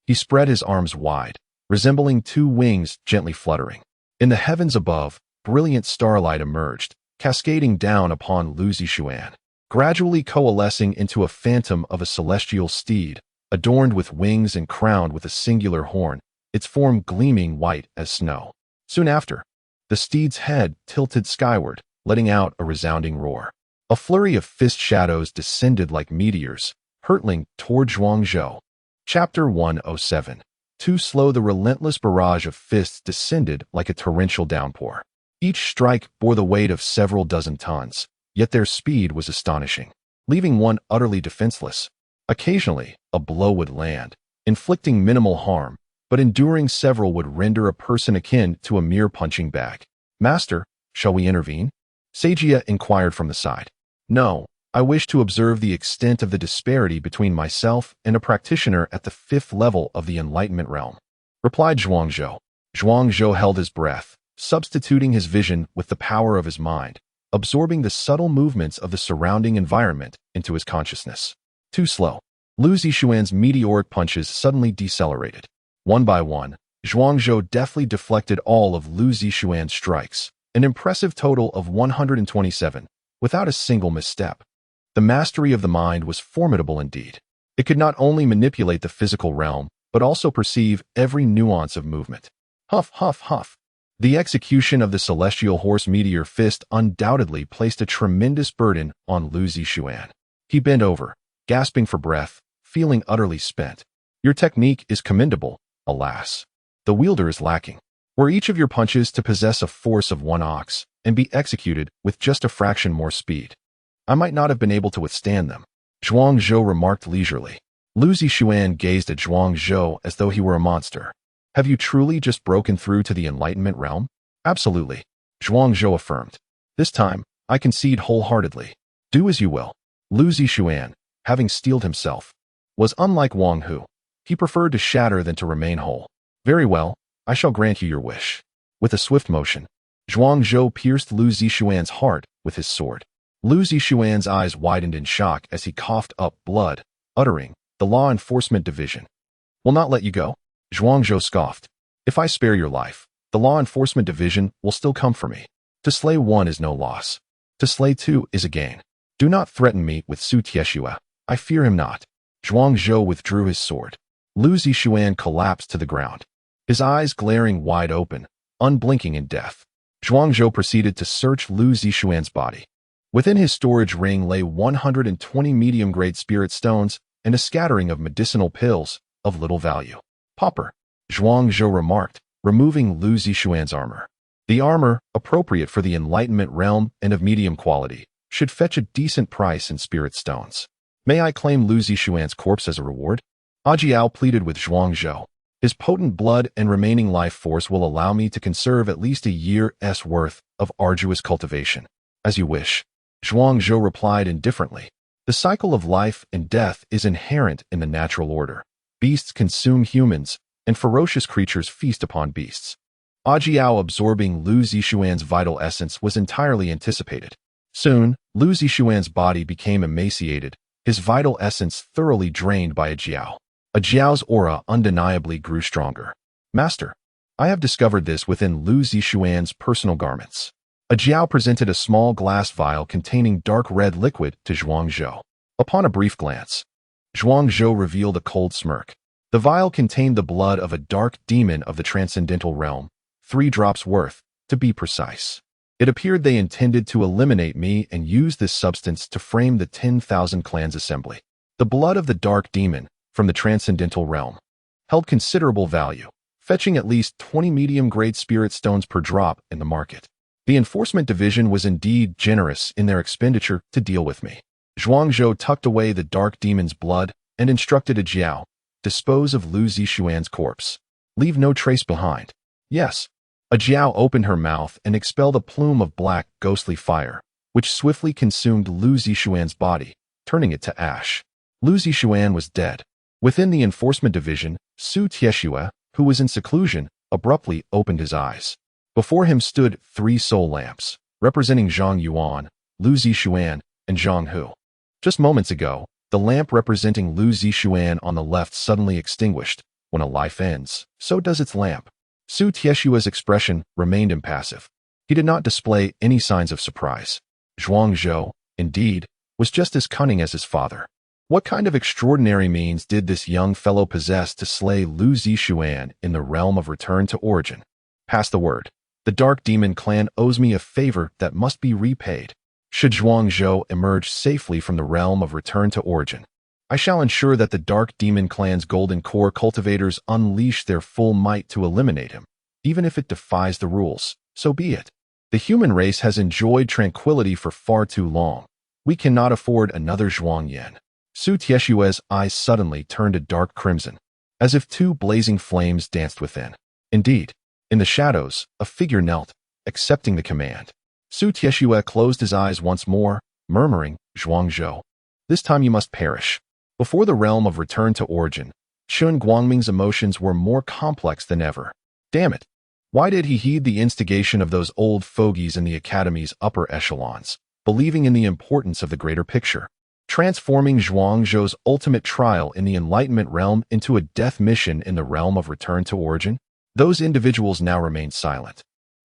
Speaker 1: He spread his arms wide, resembling 2 wings gently fluttering. In the heavens above, brilliant starlight emerged, cascading down upon Lu Zixuan, gradually coalescing into a phantom of a celestial steed, adorned with wings and crowned with a singular horn, its form gleaming white as snow. Soon after, the steed's head tilted skyward, letting out a resounding roar. A flurry of fist shadows descended like meteors, hurtling toward Zhuang Zhou. Chapter 107. Too slow, the relentless barrage of fists descended like a torrential downpour. Each strike bore the weight of several dozen tons, yet their speed was astonishing, leaving one utterly defenseless. Occasionally, a blow would land, inflicting minimal harm, but enduring several would render a person akin to a mere punching bag. Master, shall we intervene? Sagia inquired from the side. No, I wish to observe the extent of the disparity between myself and a practitioner at the 5th level of the Enlightenment realm, replied Zhuang Zhou. Zhuang Zhou held his breath, substituting his vision with the power of his mind, absorbing the subtle movements of the surrounding environment into his consciousness. Too slow. Lu Zixuan's meteoric punches suddenly decelerated. One by one, Zhuang Zhou deftly deflected all of Lu Zixuan's strikes, an impressive total of 127, without a single misstep. The mastery of the mind was formidable indeed. It could not only manipulate the physical realm, but also perceive every nuance of movement. Huff, huff, huff. The execution of the celestial horse meteor fist undoubtedly placed a tremendous burden on Lu Zixuan. He bent over, gasping for breath, feeling utterly spent. Your technique is commendable, alas. The wielder is lacking. Were each of your punches to possess a force of 1 ox and be executed with just a fraction more speed, I might not have been able to withstand them, Zhuang Zhou remarked leisurely. Lu Zixuan gazed at Zhuang Zhou as though he were a monster. Have you truly just broken through to the enlightenment realm? Absolutely, Zhuang Zhou affirmed. This time, I concede wholeheartedly. Do as you will. Lu Zixuan, having steeled himself, was unlike Wang Hu. He preferred to shatter than to remain whole. Very well, I shall grant you your wish. With a swift motion, Zhuang Zhou pierced Lu Zixuan's heart with his sword. Lu Zixuan's eyes widened in shock as he coughed up blood, uttering, "The Law Enforcement Division will not let you go?" Zhuang Zhou scoffed. "If I spare your life, the Law Enforcement Division will still come for me. To slay one is no loss. To slay two is a gain. Do not threaten me with Su Tieshua. I fear him not." Zhuang Zhou withdrew his sword. Lu Zixuan collapsed to the ground, his eyes glaring wide open, unblinking in death. Zhuang Zhou proceeded to search Lu Zixuan's body. Within his storage ring lay 120 medium-grade spirit stones and a scattering of medicinal pills of little value. "Pauper," Zhuang Zhou remarked, removing Lu Zixuan's armor. The armor, appropriate for the enlightenment realm and of medium quality, should fetch a decent price in spirit stones. "May I claim Lu Zixuan's corpse as a reward?" Ajiao pleaded with Zhuang Zhou. "His potent blood and remaining life force will allow me to conserve at least a year's worth of arduous cultivation." "As you wish," Zhuang Zhou replied indifferently. The cycle of life and death is inherent in the natural order. Beasts consume humans, and ferocious creatures feast upon beasts. Ajiao absorbing Lu Zixuan's vital essence was entirely anticipated. Soon, Lu Zixuan's body became emaciated, his vital essence thoroughly drained by Ajiao. Ajiao's aura undeniably grew stronger. "Master, I have discovered this within Lu Zixuan's personal garments." Ajiao presented a small glass vial containing dark red liquid to Zhuang Zhou. Upon a brief glance, Zhuang Zhou revealed a cold smirk. The vial contained the blood of a dark demon of the transcendental realm, 3 drops worth, to be precise. It appeared they intended to eliminate me and use this substance to frame the 10,000 clans assembly. The blood of the dark demon, from the transcendental realm, held considerable value, fetching at least 20 medium-grade spirit stones per drop in the market. The enforcement division was indeed generous in their expenditure to deal with me. Zhuang Zhou tucked away the dark demon's blood and instructed Ajiao, "Dispose of Lu Zixuan's corpse. Leave no trace behind." "Yes." Ajiao opened her mouth and expelled a plume of black, ghostly fire, which swiftly consumed Lu Zixuan's body, turning it to ash. Lu Zixuan was dead. Within the enforcement division, Su Tieshua, who was in seclusion, abruptly opened his eyes. Before him stood 3 soul lamps, representing Zhang Yuan, Lu Zixuan, and Zhang Hu. Just moments ago, the lamp representing Lu Zixuan on the left suddenly extinguished. When a life ends, so does its lamp. Su Tieshua's expression remained impassive. He did not display any signs of surprise. Zhuang Zhou, indeed, was just as cunning as his father. What kind of extraordinary means did this young fellow possess to slay Lu Zixuan in the realm of return to origin? Pass the word. The Dark Demon clan owes me a favor that must be repaid. Should Zhuang Zhou emerge safely from the realm of return to origin, I shall ensure that the Dark Demon clan's Golden Core cultivators unleash their full might to eliminate him. Even if it defies the rules, so be it. The human race has enjoyed tranquility for far too long. We cannot afford another Zhuang Yan. Su Tieshua's eyes suddenly turned a dark crimson, as if 2 blazing flames danced within. Indeed, in the shadows, a figure knelt, accepting the command. Su Tieshua closed his eyes once more, murmuring, "Zhuang Zhou, this time you must perish." Before the realm of return to origin, Chun Guangming's emotions were more complex than ever. Damn it! Why did he heed the instigation of those old fogies in the academy's upper echelons, believing in the importance of the greater picture? Transforming Zhuang Zhou's ultimate trial in the enlightenment realm into a death mission in the realm of return to origin? Those individuals now remained silent,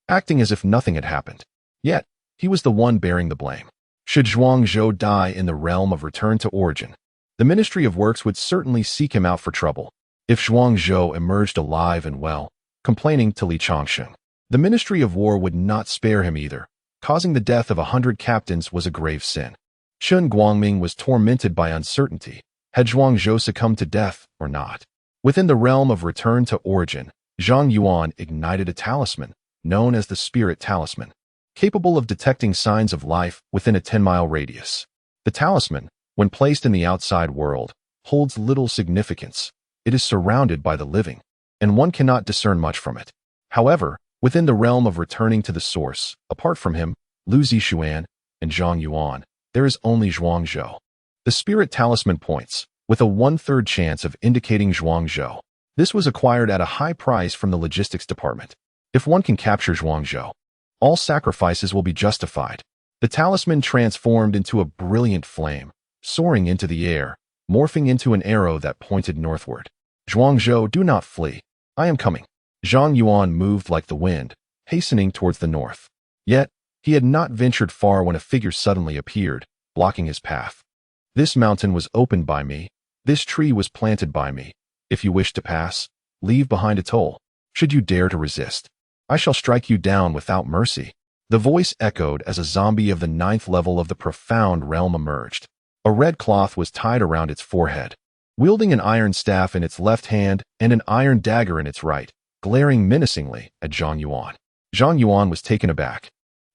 Speaker 1: acting as if nothing had happened. Yet, he was the one bearing the blame. Should Zhuang Zhou die in the realm of return to origin, The Ministry of Works would certainly seek him out for trouble if Zhuang Zhou emerged alive and well, complaining to Li Changsheng. The Ministry of War would not spare him either. Causing the death of 100 captains was a grave sin. Chen Guangming was tormented by uncertainty. Had Zhuang Zhou succumbed to death or not? Within the realm of return to origin, Zhang Yuan ignited a talisman, known as the Spirit Talisman, capable of detecting signs of life within a 10-mile radius. The talisman, when placed in the outside world, holds little significance. It is surrounded by the living, and one cannot discern much from it. However, within the realm of returning to the source, apart from him, Lu Zixuan, and Zhang Yuan, there is only Zhuang Zhou. The Spirit Talisman points, with a 1/3 chance of indicating Zhuang Zhou. This was acquired at a high price from the logistics department. If one can capture Zhuang Zhou, all sacrifices will be justified. The talisman transformed into a brilliant flame, soaring into the air, morphing into an arrow that pointed northward. Zhuang Zhou, do not flee. I am coming. Zhang Yuan moved like the wind, hastening towards the north. Yet, he had not ventured far when a figure suddenly appeared, blocking his path. This mountain was opened by me. This tree was planted by me. If you wish to pass, leave behind a toll. Should you dare to resist, I shall strike you down without mercy. The voice echoed as a zombie of the 9th level of the profound realm emerged. A red cloth was tied around its forehead. Wielding an iron staff in its left hand and an iron dagger in its right, glaring menacingly at Zhang Yuan. Zhang Yuan was taken aback.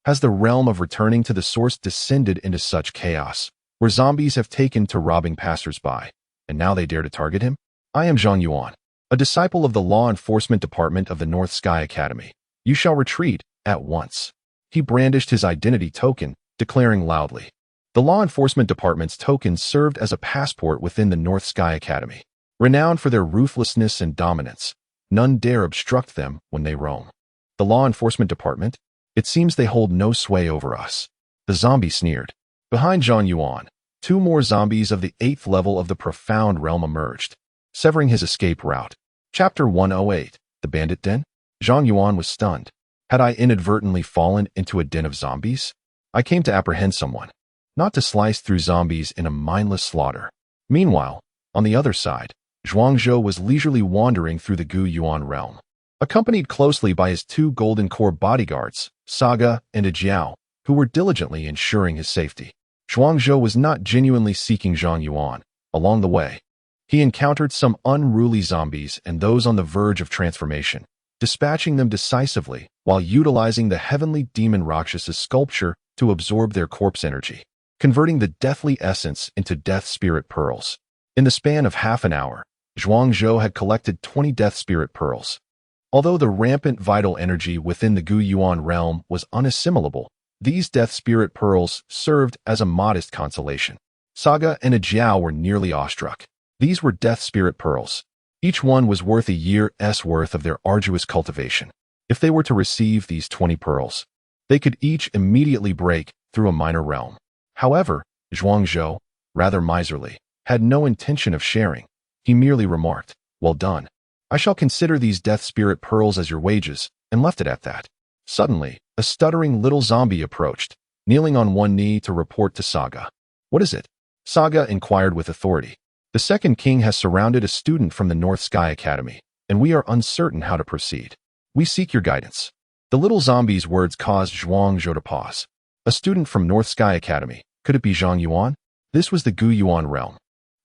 Speaker 1: Has the realm of returning to the source descended into such chaos, where zombies have taken to robbing passers-by, and now they dare to target him? I am Zhang Yuan, a disciple of the law enforcement department of the North Sky Academy. You shall retreat at once. He brandished his identity token, declaring loudly. The law enforcement department's token served as a passport within the North Sky Academy. Renowned for their ruthlessness and dominance, none dare obstruct them when they roam. The law enforcement department? It seems they hold no sway over us. The zombie sneered. Behind Zhang Yuan, 2 more zombies of the 8th level of the profound realm emerged, severing his escape route. Chapter 108, The Bandit Den? Zhang Yuan was stunned. Had I inadvertently fallen into a den of zombies? I came to apprehend someone, not to slice through zombies in a mindless slaughter. Meanwhile, on the other side, Zhuang Zhou was leisurely wandering through the Gu Yuan realm, accompanied closely by his 2 golden core bodyguards, Saga and Jiao, who were diligently ensuring his safety. Zhuang Zhou was not genuinely seeking Zhang Yuan. Along the way, he encountered some unruly zombies and those on the verge of transformation, dispatching them decisively while utilizing the heavenly demon Rakshasa's sculpture to absorb their corpse energy, converting the deathly essence into death spirit pearls. In the span of half an hour, Zhuang Zhou had collected 20 death spirit pearls. Although the rampant vital energy within the Gu Yuan realm was unassimilable, these death spirit pearls served as a modest consolation. Saga and Jiao were nearly awestruck. These were death spirit pearls. Each one was worth a year's worth of their arduous cultivation. If they were to receive these 20 pearls, they could each immediately break through a minor realm. However, Zhuang Zhou, rather miserly, had no intention of sharing. He merely remarked, "Well done. I shall consider these death spirit pearls as your wages," and left it at that. Suddenly, a stuttering little zombie approached, kneeling on one knee to report to Saga. "What is it?" Saga inquired with authority. "The second king has surrounded a student from the North Sky Academy, and we are uncertain how to proceed. We seek your guidance." The little zombie's words caused Zhuang Zhou to pause. A student from North Sky Academy, could it be Zhang Yuan? This was the Gu Yuan realm.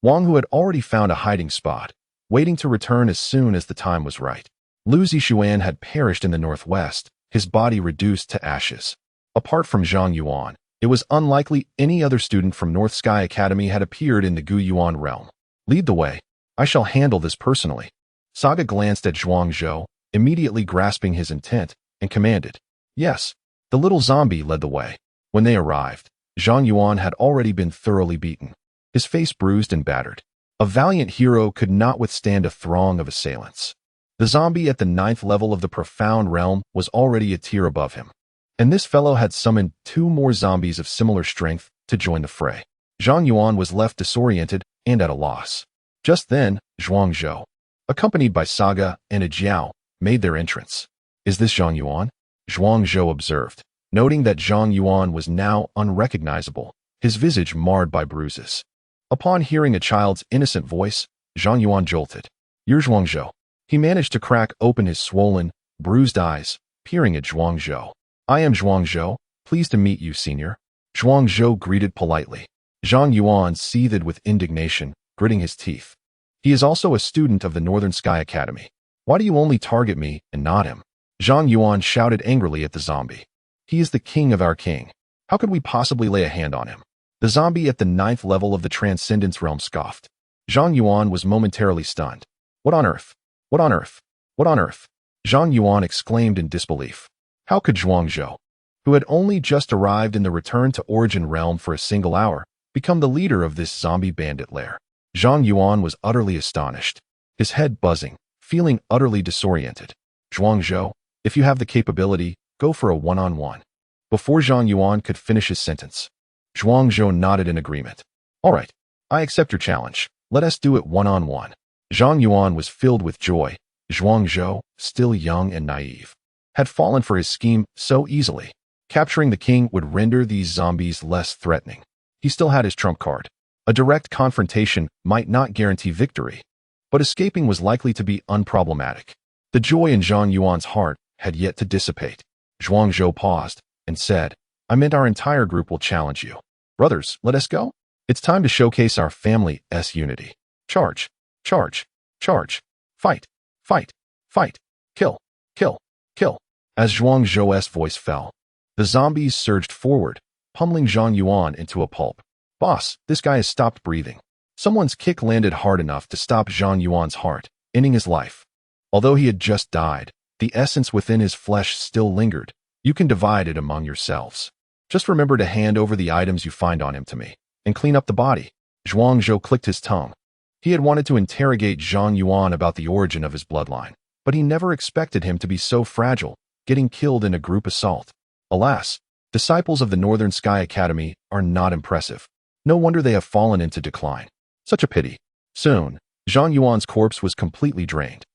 Speaker 1: Wang, who had already found a hiding spot, waiting to return as soon as the time was right. Lu Zixuan had perished in the northwest, his body reduced to ashes. Apart from Zhang Yuan, it was unlikely any other student from North Sky Academy had appeared in the Gu Yuan realm. "Lead the way. I shall handle this personally." Saga glanced at Zhuang Zhou, immediately grasping his intent, and commanded. Yes. The little zombie led the way. When they arrived, Zhang Yuan had already been thoroughly beaten, his face bruised and battered. A valiant hero could not withstand a throng of assailants. The zombie at the 9th level of the profound realm was already a tier above him, and this fellow had summoned 2 more zombies of similar strength to join the fray. Zhang Yuan was left disoriented and at a loss. Just then, Zhuang Zhou, accompanied by Saga and Jiao, made their entrance. "Is this Zhang Yuan?" Zhuang Zhou observed, noting that Zhang Yuan was now unrecognizable, his visage marred by bruises. Upon hearing a child's innocent voice, Zhang Yuan jolted. "You're Zhuangzhou." He managed to crack open his swollen, bruised eyes, peering at Zhuangzhou. "I am Zhuangzhou. Pleased to meet you, senior." Zhuangzhou greeted politely. Zhang Yuan seethed with indignation, gritting his teeth. "He is also a student of the Northern Sky Academy. Why do you only target me and not him?" Zhang Yuan shouted angrily at the zombie. "He is the king of our king. How could we possibly lay a hand on him?" The zombie at the 9th level of the Transcendence Realm scoffed. Zhang Yuan was momentarily stunned. "What on earth? What on earth? What on earth?" Zhang Yuan exclaimed in disbelief. How could Zhuangzhou, who had only just arrived in the Return to Origin realm for a single hour, become the leader of this zombie bandit lair? Zhang Yuan was utterly astonished, his head buzzing, feeling utterly disoriented. "Zhuangzhou, if you have the capability, go for a one-on-one." Before Zhang Yuan could finish his sentence, Zhuangzhou nodded in agreement. "All right, I accept your challenge. Let us do it one-on-one." Zhang Yuan was filled with joy. Zhuangzhou, still young and naive, had fallen for his scheme so easily. Capturing the king would render these zombies less threatening. He still had his trump card. A direct confrontation might not guarantee victory, but escaping was likely to be unproblematic. The joy in Zhang Yuan's heart had yet to dissipate. Zhuangzhou paused and said, "I meant our entire group will challenge you. Brothers, let us go. It's time to showcase our family's unity. Charge, charge, charge, fight, fight, fight, kill, kill, kill." As Zhuangzhou's voice fell, the zombies surged forward, pummeling Zhang Yuan into a pulp. "Boss, this guy has stopped breathing." Someone's kick landed hard enough to stop Zhang Yuan's heart, ending his life. Although he had just died, the essence within his flesh still lingered. "You can divide it among yourselves. Just remember to hand over the items you find on him to me, and clean up the body." Zhuangzhou clicked his tongue. He had wanted to interrogate Zhang Yuan about the origin of his bloodline, but he never expected him to be so fragile, getting killed in a group assault. Alas, disciples of the Northern Sky Academy are not impressive. No wonder they have fallen into decline. Such a pity. Soon, Zhang Yuan's corpse was completely drained,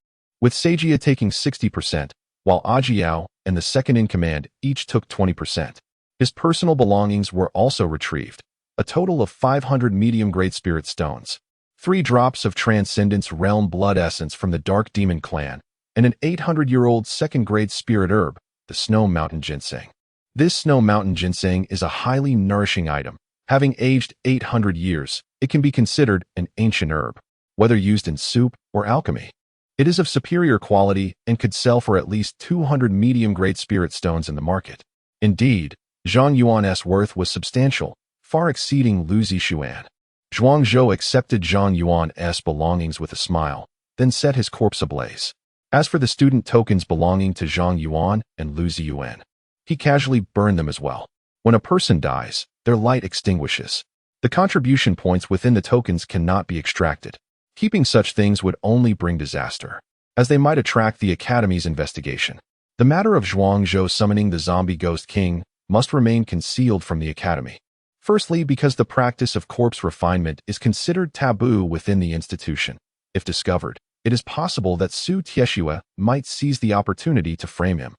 Speaker 1: with Seijia taking 60%, while Ajiao and the second-in-command each took 20%. His personal belongings were also retrieved, a total of 500 medium-grade spirit stones, 3 drops of Transcendence Realm blood essence from the Dark Demon clan, and an 800-year-old second-grade spirit herb, the Snow Mountain Ginseng. This Snow Mountain Ginseng is a highly nourishing item. Having aged 800 years, it can be considered an ancient herb, whether used in soup or alchemy. It is of superior quality and could sell for at least 200 medium-grade spirit stones in the market. Indeed, Zhang Yuan's worth was substantial, far exceeding Lu Zixuan. Zhuangzhou accepted Zhang Yuan's belongings with a smile, then set his corpse ablaze. As for the student tokens belonging to Zhang Yuan and Lu Ziyuan, he casually burned them as well. When a person dies, their light extinguishes. The contribution points within the tokens cannot be extracted. Keeping such things would only bring disaster, as they might attract the Academy's investigation. The matter of Zhuangzhou summoning the zombie ghost king must remain concealed from the Academy. Firstly, because the practice of corpse refinement is considered taboo within the institution. If discovered, it is possible that Su Tieshua might seize the opportunity to frame him,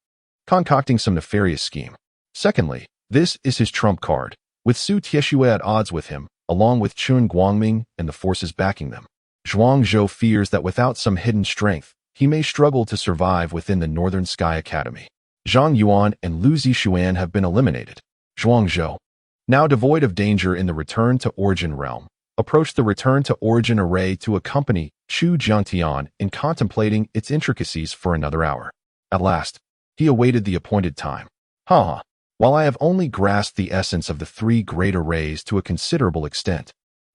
Speaker 1: concocting some nefarious scheme. Secondly, this is his trump card, with Su Tieshua at odds with him, along with Chun Guangming and the forces backing them. Zhuangzhou fears that without some hidden strength, he may struggle to survive within the Northern Sky Academy. Zhang Yuan and Lu Zixuan have been eliminated. Zhuangzhou, now devoid of danger in the Return to Origin realm, approached the Return to Origin array to accompany Chu Jiangtian in contemplating its intricacies for another hour. At last, he awaited the appointed time. Ha! While I have only grasped the essence of the 3 great arrays to a considerable extent,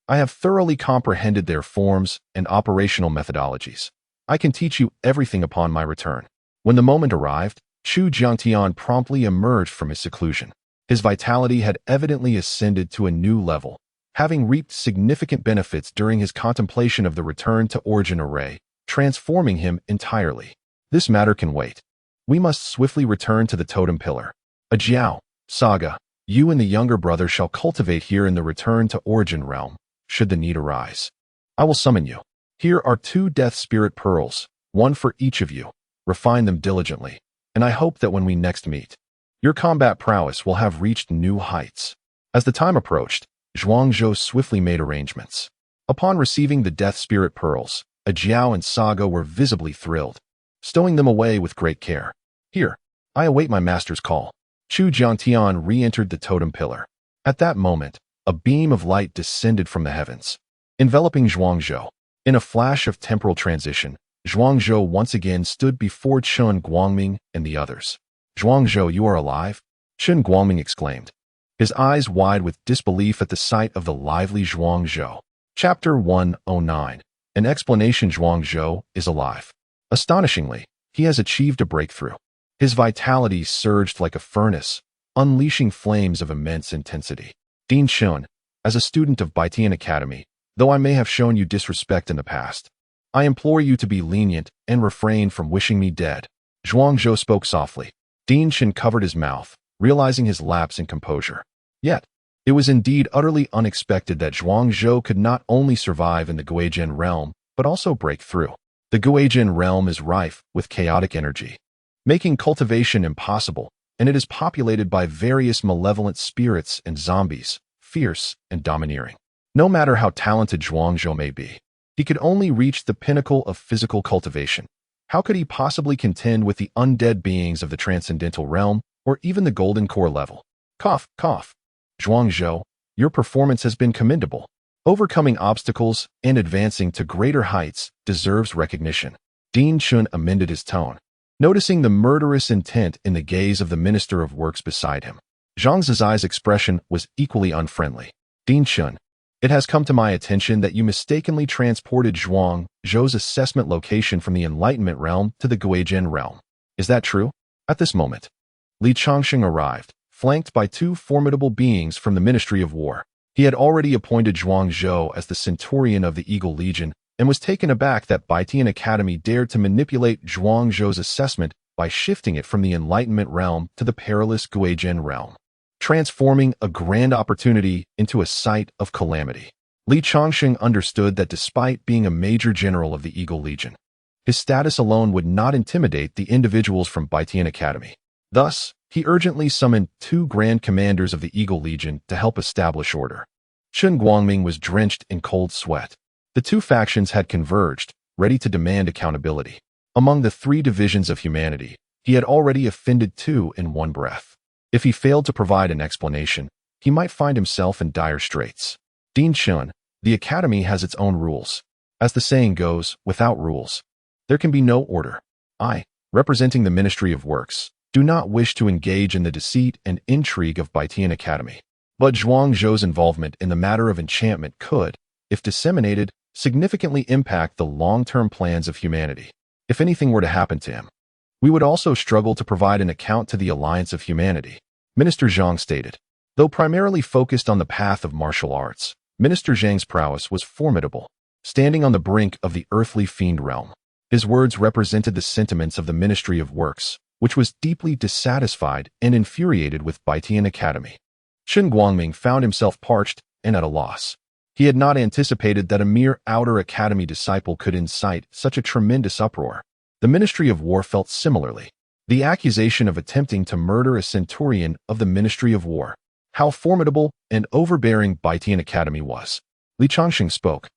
Speaker 1: I have thoroughly comprehended their forms and operational methodologies. I can teach you everything upon my return. When the moment arrived, Chu Jiangtian promptly emerged from his seclusion. His vitality had evidently ascended to a new level, having reaped significant benefits during his contemplation of the Return to Origin array, transforming him entirely. This matter can wait. We must swiftly return to the Totem Pillar. Ajiao, Saga, you and the younger brother shall cultivate here in the Return to Origin realm, should the need arise. I will summon you. Here are 2 Death Spirit Pearls, 1 for each of you. Refine them diligently, and I hope that when we next meet, your combat prowess will have reached new heights. As the time approached, Zhuangzhou swiftly made arrangements. Upon receiving the Death Spirit Pearls, a Jiao and Saga were visibly thrilled, stowing them away with great care. Here, I await my master's call. Chu Jiangtian re-entered the totem pillar. At that moment, a beam of light descended from the heavens, enveloping Zhuangzhou. In a flash of temporal transition, Zhuangzhou once again stood before Chen Guangming and the others. Zhuangzhou, you are alive? Chen Guangming exclaimed, his eyes wide with disbelief at the sight of the lively Zhuangzhou. Chapter 109. An explanation. Zhuangzhou is alive. Astonishingly, he has achieved a breakthrough. His vitality surged like a furnace, unleashing flames of immense intensity. Dean Shun, as a student of Baitian Academy, though I may have shown you disrespect in the past, I implore you to be lenient and refrain from wishing me dead. Zhuangzhou spoke softly. Dean Shin covered his mouth, realizing his lapse in composure. Yet, it was indeed utterly unexpected that Zhuangzhou could not only survive in the Guizhen realm, but also break through. The Guizhen realm is rife with chaotic energy, making cultivation impossible, and it is populated by various malevolent spirits and zombies, fierce and domineering. No matter how talented Zhuangzhou may be, he could only reach the pinnacle of physical cultivation. How could he possibly contend with the undead beings of the transcendental realm, or even the golden core level? Cough, cough. Zhuangzhou, your performance has been commendable. Overcoming obstacles and advancing to greater heights deserves recognition. Dean Chun amended his tone, noticing the murderous intent in the gaze of the Minister of Works beside him. Zhang Zizai's expression was equally unfriendly. Dean Chun, it has come to my attention that you mistakenly transported Zhuangzhou's assessment location from the Enlightenment realm to the Guizhen realm. Is that true? At this moment, Li Changsheng arrived, flanked by two formidable beings from the Ministry of War. He had already appointed Zhuangzhou as the Centurion of the Eagle Legion and was taken aback that Baitian Academy dared to manipulate Zhuangzhou's assessment by shifting it from the Enlightenment realm to the perilous Guizhen realm, transforming a grand opportunity into a site of calamity. Li Changsheng understood that despite being a major general of the Eagle Legion, his status alone would not intimidate the individuals from Baitian Academy. Thus, he urgently summoned two grand commanders of the Eagle Legion to help establish order. Chen Guangming was drenched in cold sweat. The two factions had converged, ready to demand accountability. Among the three divisions of humanity, he had already offended two in one breath. If he failed to provide an explanation, he might find himself in dire straits. Dean Chun, the Academy has its own rules. As the saying goes, without rules, there can be no order. I, representing the Ministry of Works, do not wish to engage in the deceit and intrigue of Baitian Academy. But Zhuangzhou's involvement in the matter of enchantment could, if disseminated, significantly impact the long-term plans of humanity. If anything were to happen to him, we would also struggle to provide an account to the Alliance of Humanity, Minister Zhang stated. Though primarily focused on the path of martial arts, Minister Zhang's prowess was formidable, standing on the brink of the earthly fiend realm. His words represented the sentiments of the Ministry of Works, which was deeply dissatisfied and infuriated with Baitian Academy. Chen Guangming found himself parched and at a loss. He had not anticipated that a mere outer academy disciple could incite such a tremendous uproar. The Ministry of War felt similarly. The accusation of attempting to murder a centurion of the Ministry of War. How formidable and overbearing Baitian Academy was. Li Changsheng spoke,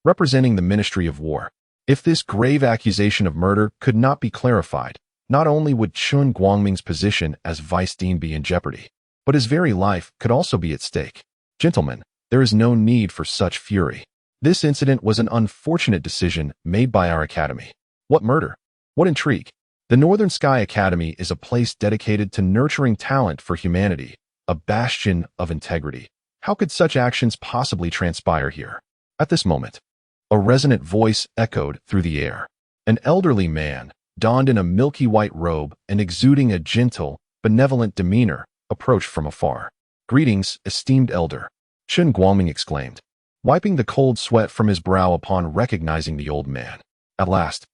Speaker 1: representing the Ministry of War. If this grave accusation of murder could not be clarified, not only would Chen Guangming's position as vice dean be in jeopardy, but his very life could also be at stake. Gentlemen, there is no need for such fury. This incident was an unfortunate decision made by our academy. What murder? What intrigue? The Northern Sky Academy is a place dedicated to nurturing talent for humanity, a bastion of integrity. How could such actions possibly transpire here? At this moment, a resonant voice echoed through the air. An elderly man, donned in a milky white robe and exuding a gentle, benevolent demeanor, approached from afar. Greetings, esteemed elder, Chen Guangming exclaimed, wiping the cold sweat from his brow upon recognizing the old man. At last,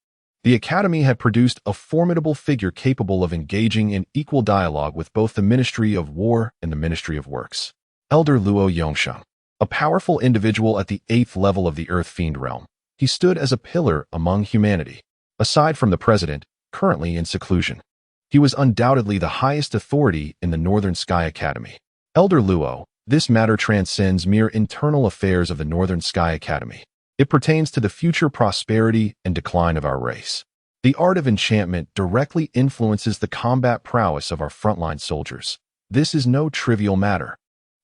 Speaker 1: the Academy had produced a formidable figure capable of engaging in equal dialogue with both the Ministry of War and the Ministry of Works. Elder Luo Yongsheng, a powerful individual at the 8th level of the Earth Fiend realm, he stood as a pillar among humanity. Aside from the president, currently in seclusion, he was undoubtedly the highest authority in the Northern Sky Academy. Elder Luo, This matter transcends mere internal affairs of the Northern Sky Academy. It pertains to the future prosperity and decline of our race. The art of enchantment directly influences the combat prowess of our frontline soldiers. This is no trivial matter.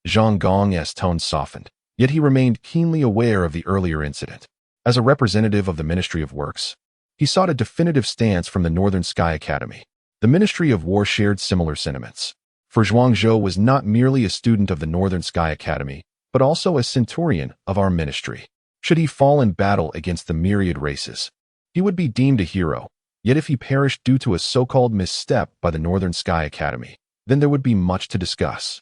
Speaker 1: Zhang Gong's tone softened, yet he remained keenly aware of the earlier incident. As a representative of the Ministry of Works, he sought a definitive stance from the Northern Sky Academy. The Ministry of War shared similar sentiments. For Zhuangzhou was not merely a student of the Northern Sky Academy, but also a centurion of our ministry. Should he fall in battle against the myriad races, he would be deemed a hero. Yet if he perished due to a so-called misstep by the Northern Sky Academy, then there would be much to discuss.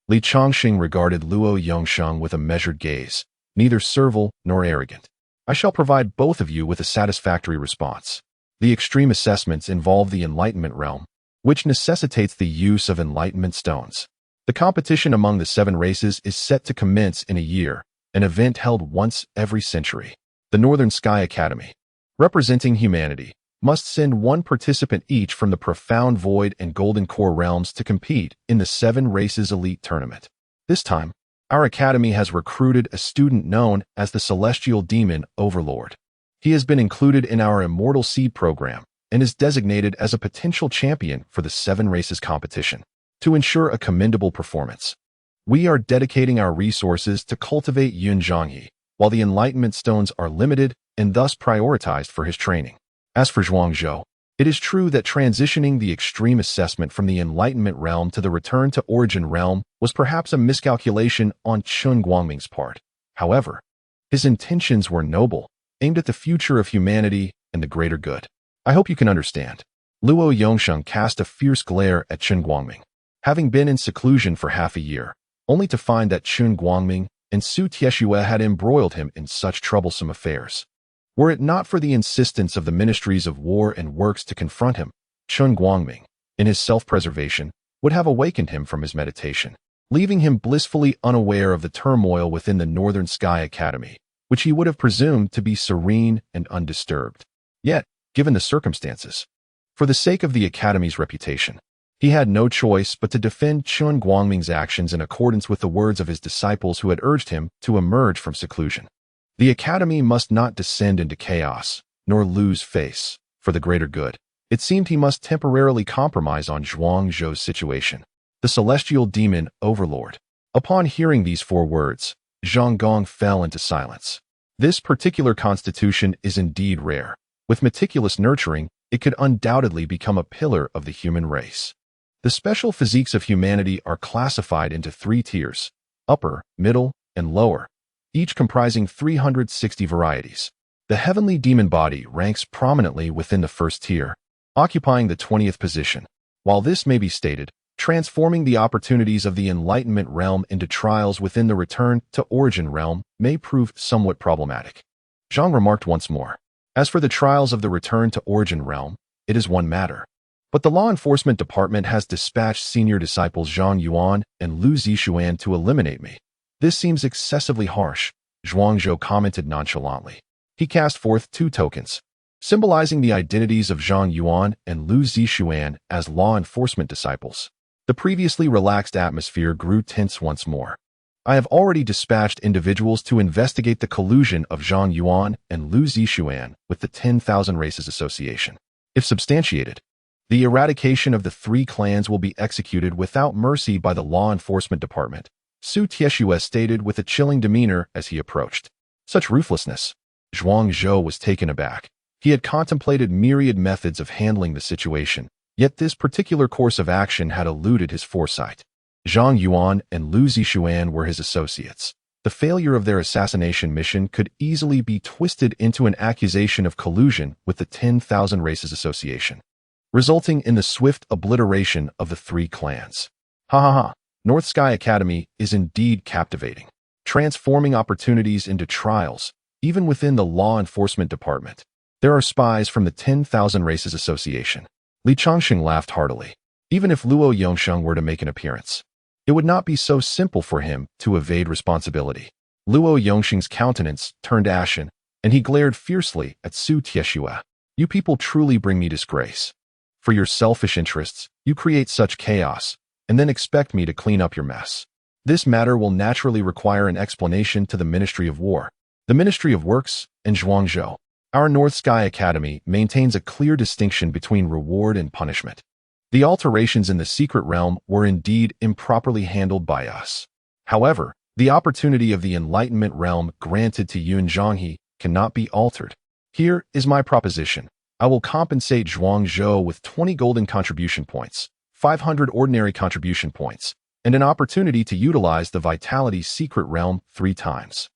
Speaker 1: Li Chongqing regarded Luo Yongsheng with a measured gaze, neither servile nor arrogant. I shall provide both of you with a satisfactory response. The extreme assessments involve the Enlightenment realm, which necessitates the use of Enlightenment stones. The competition among the 7 races is set to commence in a year, an event held once every century. The Northern Sky Academy, representing humanity, must send 1 participant each from the Profound Void and Golden Core realms to compete in the 7 races elite tournament. This time, our academy has recruited a student known as the Celestial Demon Overlord. He has been included in our Immortal Seed program and is designated as a potential champion for the 7 races competition. To ensure a commendable performance, we are dedicating our resources to cultivate Yun Zhanghe, while the Enlightenment stones are limited and thus prioritized for his training. As for Zhuangzhou, it is true that transitioning the extreme assessment from the Enlightenment realm to the Return to Origin realm was perhaps a miscalculation on Chun Guangming's part. However, his intentions were noble, aimed at the future of humanity and the greater good. I hope you can understand. Luo Yongsheng cast a fierce glare at Chun Guangming. Having been in seclusion for half a year, only to find that Chun Guangming and Su Tieshue had embroiled him in such troublesome affairs. Were it not for the insistence of the Ministries of War and Works to confront him, Chun Guangming, in his self-preservation, would have awakened him from his meditation, leaving him blissfully unaware of the turmoil within the Northern Sky Academy, which he would have presumed to be serene and undisturbed. Yet, given the circumstances, for the sake of the Academy's reputation, he had no choice but to defend Chun Guangming's actions in accordance with the words of his disciples who had urged him to emerge from seclusion. The Academy must not descend into chaos, nor lose face, for the greater good. It seemed he must temporarily compromise on Zhuangzhou's situation. The Celestial Demon Overlord. Upon hearing these 4 words, Zhang Gong fell into silence. This particular constitution is indeed rare. With meticulous nurturing, it could undoubtedly become a pillar of the human race. The special physiques of humanity are classified into 3 tiers: upper, middle, and lower, each comprising 360 varieties. The heavenly demon body ranks prominently within the first tier, occupying the 20th position. While this may be stated, transforming the opportunities of the Enlightenment realm into trials within the Return to Origin realm may prove somewhat problematic. Zhang remarked once more. As for the trials of the Return to Origin realm, it is one matter. But the law enforcement department has dispatched senior disciples Zhang Yuan and Lu Zixuan to eliminate me. This seems excessively harsh, Zhuangzhou commented nonchalantly. He cast forth 2 tokens, symbolizing the identities of Zhang Yuan and Lu Zixuan as law enforcement disciples. The previously relaxed atmosphere grew tense once more. I have already dispatched individuals to investigate the collusion of Zhang Yuan and Lu Zixuan with the 10,000 Races Association. If substantiated, the eradication of the 3 clans will be executed without mercy by the law enforcement department, Su Tieshue stated with a chilling demeanor as he approached. Such ruthlessness. Zhuangzhou was taken aback. He had contemplated myriad methods of handling the situation, yet this particular course of action had eluded his foresight. Zhang Yuan and Lu Zixuan were his associates. The failure of their assassination mission could easily be twisted into an accusation of collusion with the 10,000 Races Association, resulting in the swift obliteration of the 3 clans. Ha ha ha. North Sky Academy is indeed captivating, transforming opportunities into trials, even within the law enforcement department. There are spies from the 10,000 Races Association. Li Chongqing laughed heartily. Even if Luo Yongsheng were to make an appearance, it would not be so simple for him to evade responsibility. Luo Yongsheng's countenance turned ashen, and he glared fiercely at Su Tieshue. You people truly bring me disgrace. For your selfish interests, you create such chaos, and then expect me to clean up your mess. This matter will naturally require an explanation to the Ministry of War, the Ministry of Works, and Zhuangzhou. Our North Sky Academy maintains a clear distinction between reward and punishment. The alterations in the secret realm were indeed improperly handled by us. However, the opportunity of the Enlightenment realm granted to Yun Zhanghe cannot be altered. Here is my proposition. I will compensate Zhuangzhou with 20 golden contribution points, 500 ordinary contribution points, and an opportunity to utilize the Vitality secret realm 3 times.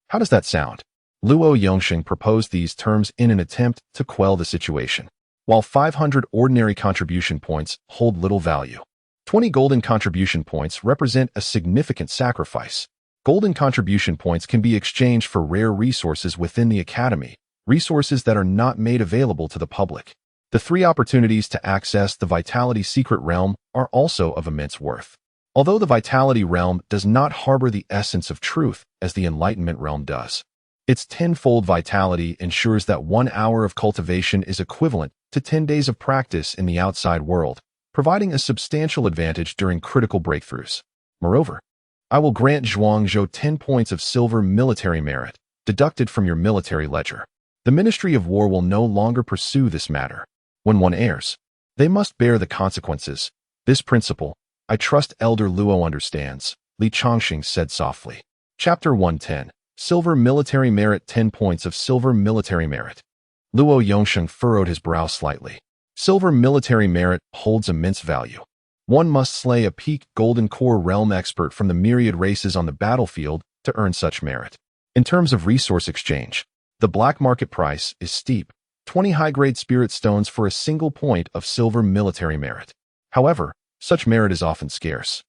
Speaker 1: How does that sound? Luo Yongxing proposed these terms in an attempt to quell the situation. While 500 ordinary contribution points hold little value, 20 golden contribution points represent a significant sacrifice. Golden contribution points can be exchanged for rare resources within the Academy, resources that are not made available to the public. The 3 opportunities to access the Vitality secret realm are also of immense worth. Although the Vitality realm does not harbor the essence of truth as the Enlightenment realm does, its 10-fold vitality ensures that 1 hour of cultivation is equivalent to 10 days of practice in the outside world, providing a substantial advantage during critical breakthroughs. Moreover, I will grant Zhuangzhou 10 points of silver military merit, deducted from your military ledger. The Ministry of War will no longer pursue this matter. When one errs, they must bear the consequences. This principle, I trust Elder Luo understands, Li Chongqing said softly. Chapter 110. Silver military merit. 10 points of silver military merit. Luo Yongxing furrowed his brow slightly. Silver military merit holds immense value. One must slay a peak golden core realm expert from the myriad races on the battlefield to earn such merit. In terms of resource exchange, the black market price is steep, 20 high-grade spirit stones for a single point of silver military merit. However, such merit is often scarce,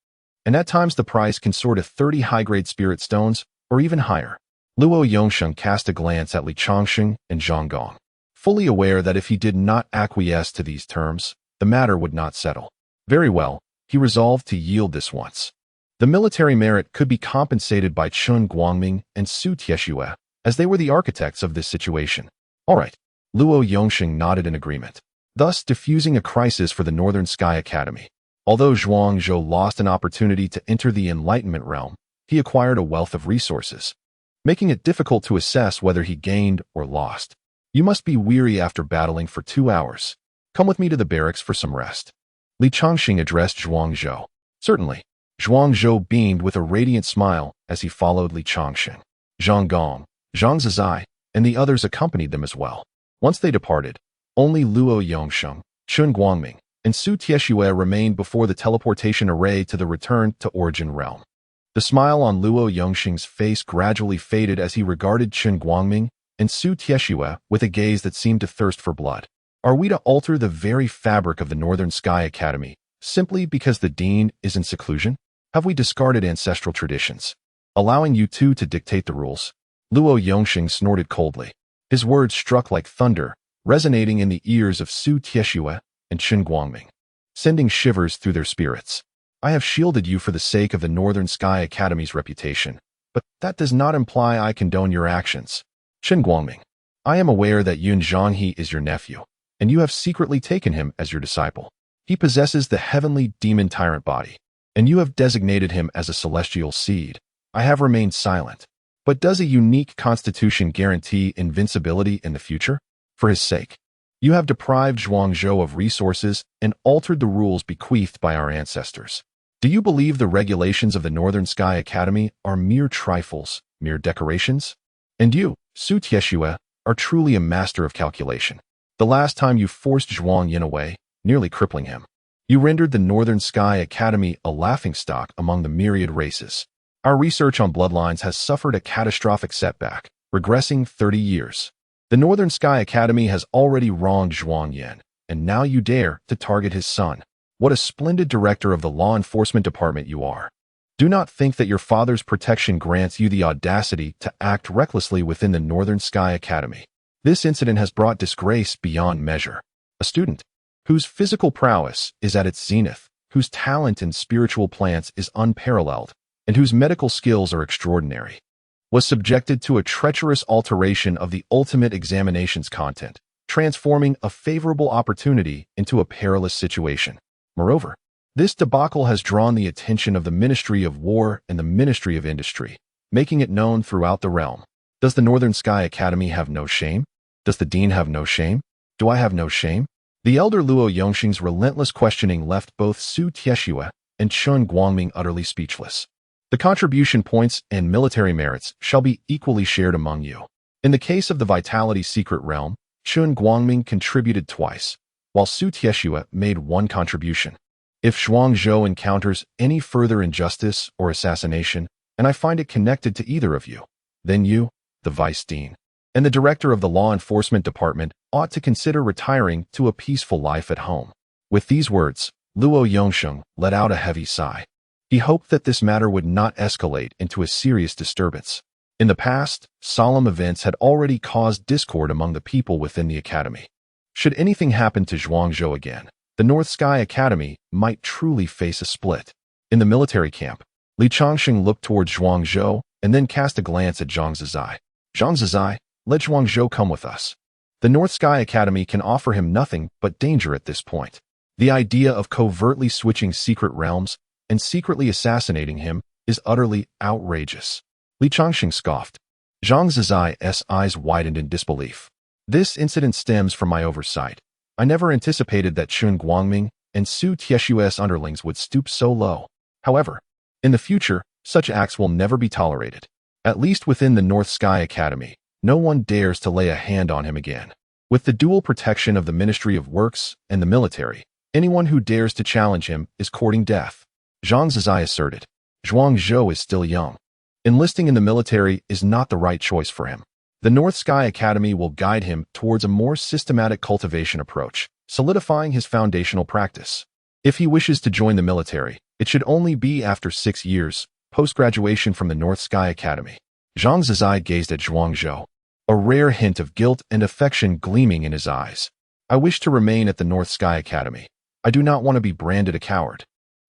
Speaker 1: and at times the price can soar to 30 high-grade spirit stones or even higher. Luo Yongxing cast a glance at Li Chongqing and Zhang Gong, fully aware that if he did not acquiesce to these terms, the matter would not settle. Very well, he resolved to yield this once. The military merit could be compensated by Chun Guangming and Su Tieshue, as they were the architects of this situation. All right, Luo Yongxing nodded in agreement, thus diffusing a crisis for the Northern Sky Academy. Although Zhuangzhou lost an opportunity to enter the Enlightenment realm, he acquired a wealth of resources, making it difficult to assess whether he gained or lost. You must be weary after battling for 2 hours. Come with me to the barracks for some rest. Li Chongqing addressed Zhuangzhou. Certainly. Zhuangzhou beamed with a radiant smile as he followed Li Chongqing. Zhang Gong, Zhang Zizai, and the others accompanied them as well. Once they departed, only Luo Yongxing, Chun Guangming, and Su Tieshue remained before the teleportation array to the return to Origin Realm. The smile on Luo Yongxing's face gradually faded as he regarded Chun Guangming and Su Tieshue with a gaze that seemed to thirst for blood. Are we to alter the very fabric of the Northern Sky Academy simply because the dean is in seclusion? Have we discarded ancestral traditions, allowing you two to dictate the rules? Luo Yongxing snorted coldly. His words struck like thunder, resonating in the ears of Su Tieshue and Chun Guangming, sending shivers through their spirits. I have shielded you for the sake of the Northern Sky Academy's reputation, but that does not imply I condone your actions. Chun Guangming, I am aware that Yun Zhanghe is your nephew, and you have secretly taken him as your disciple. He possesses the heavenly demon tyrant body, and you have designated him as a celestial seed. I have remained silent. But does a unique constitution guarantee invincibility in the future? For his sake, you have deprived Zhuangzhou of resources and altered the rules bequeathed by our ancestors. Do you believe the regulations of the Northern Sky Academy are mere trifles, mere decorations? And you, Su Tieshue, are truly a master of calculation. The last time you forced Zhuang Yin away, nearly crippling him, you rendered the Northern Sky Academy a laughingstock among the myriad races. Our research on bloodlines has suffered a catastrophic setback, regressing 30 years. The Northern Sky Academy has already wronged Zhuang Yin, and now you dare to target his son. What a splendid director of the law enforcement department you are. Do not think that your father's protection grants you the audacity to act recklessly within the Northern Sky Academy. This incident has brought disgrace beyond measure. A student whose physical prowess is at its zenith, whose talent in spiritual plants is unparalleled, and whose medical skills are extraordinary, was subjected to a treacherous alteration of the ultimate examination's content, transforming a favorable opportunity into a perilous situation. Moreover, This debacle has drawn the attention of the Ministry of War and the Ministry of Industry, making it known throughout the realm. Does the Northern Sky Academy have no shame? Does the Dean have no shame? Do I have no shame? The elder Luo Yongxing's relentless questioning left both Su Tieshue and Chun Guangming utterly speechless. The contribution points and military merits shall be equally shared among you. In the case of the Vitality Secret Realm, Chun Guangming contributed twice, while Su Tieshue made one contribution. If Zhuangzhou encounters any further injustice or assassination, and I find it connected to either of you, then you, the Vice Dean, and the Director of the Law Enforcement Department ought to consider retiring to a peaceful life at home. With these words, Luo Yongxing let out a heavy sigh. He hoped that this matter would not escalate into a serious disturbance. In the past, solemn events had already caused discord among the people within the academy. Should anything happen to Zhuangzhou again, the North Sky Academy might truly face a split. In the military camp, Li Changxing looked towards Zhuangzhou and then cast a glance at Zhang Zizai. Zhang Zizai, let Zhuangzhou come with us. The North Sky Academy can offer him nothing but danger at this point. The idea of covertly switching secret realms and secretly assassinating him is utterly outrageous. Li Changxing scoffed. Zhang Zizai's eyes widened in disbelief. This incident stems from my oversight. I never anticipated that Chun Guangming and Su Tieshue's underlings would stoop so low. However, in the future, such acts will never be tolerated. At least within the North Sky Academy, no one dares to lay a hand on him again. With the dual protection of the Ministry of Works and the military, anyone who dares to challenge him is courting death. Zhang Zizai asserted. Zhuangzhou is still young. Enlisting in the military is not the right choice for him. The North Sky Academy will guide him towards a more systematic cultivation approach, solidifying his foundational practice. If he wishes to join the military, it should only be after 6 years, post-graduation from the North Sky Academy. Zhang Zizai gazed at Zhuangzhou, a rare hint of guilt and affection gleaming in his eyes. I wish to remain at the North Sky Academy. I do not want to be branded a coward.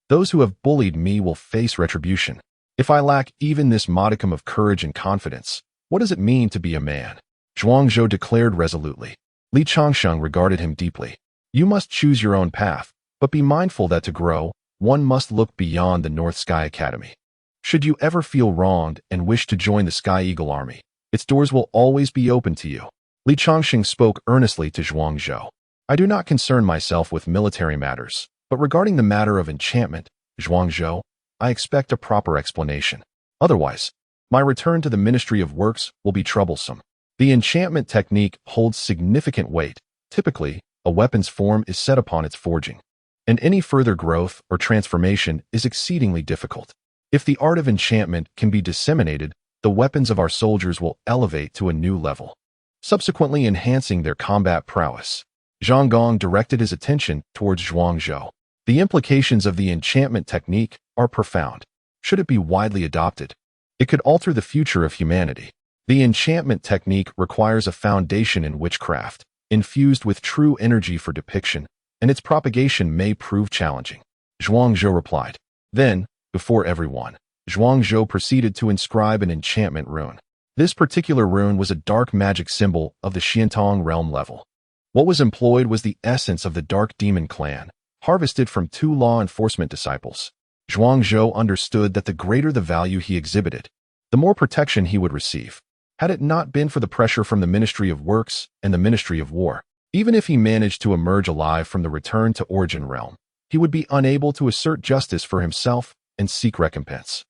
Speaker 1: Those who have bullied me will face retribution. If I lack even this modicum of courage and confidence, what does it mean to be a man? Zhuangzhou declared resolutely. Li Changxing regarded him deeply. You must choose your own path, but be mindful that to grow, one must look beyond the North Sky Academy. Should you ever feel wronged and wish to join the Sky Eagle Army, its doors will always be open to you. Li Changxing spoke earnestly to Zhuangzhou. I do not concern myself with military matters, but regarding the matter of enchantment, Zhuangzhou, I expect a proper explanation. Otherwise, my return to the Ministry of Works will be troublesome. The enchantment technique holds significant weight. Typically, a weapon's form is set upon its forging, and any further growth or transformation is exceedingly difficult. If the art of enchantment can be disseminated, the weapons of our soldiers will elevate to a new level, subsequently enhancing their combat prowess. Zhang Gong directed his attention towards Zhuangzhou. The implications of the enchantment technique are profound. Should it be widely adopted, it could alter the future of humanity. The enchantment technique requires a foundation in witchcraft, infused with true energy for depiction, and its propagation may prove challenging. Zhuangzhou replied. Then, before everyone, Zhuangzhou proceeded to inscribe an enchantment rune. This particular rune was a dark magic symbol of the Xiantong realm level. What was employed was the essence of the Dark Demon clan, harvested from 2 law enforcement disciples. Zhuangzhou understood that the greater the value he exhibited, the more protection he would receive. Had it not been for the pressure from the Ministry of Works and the Ministry of War, even if he managed to emerge alive from the Return to Origin realm, he would be unable to assert justice for himself and seek recompense.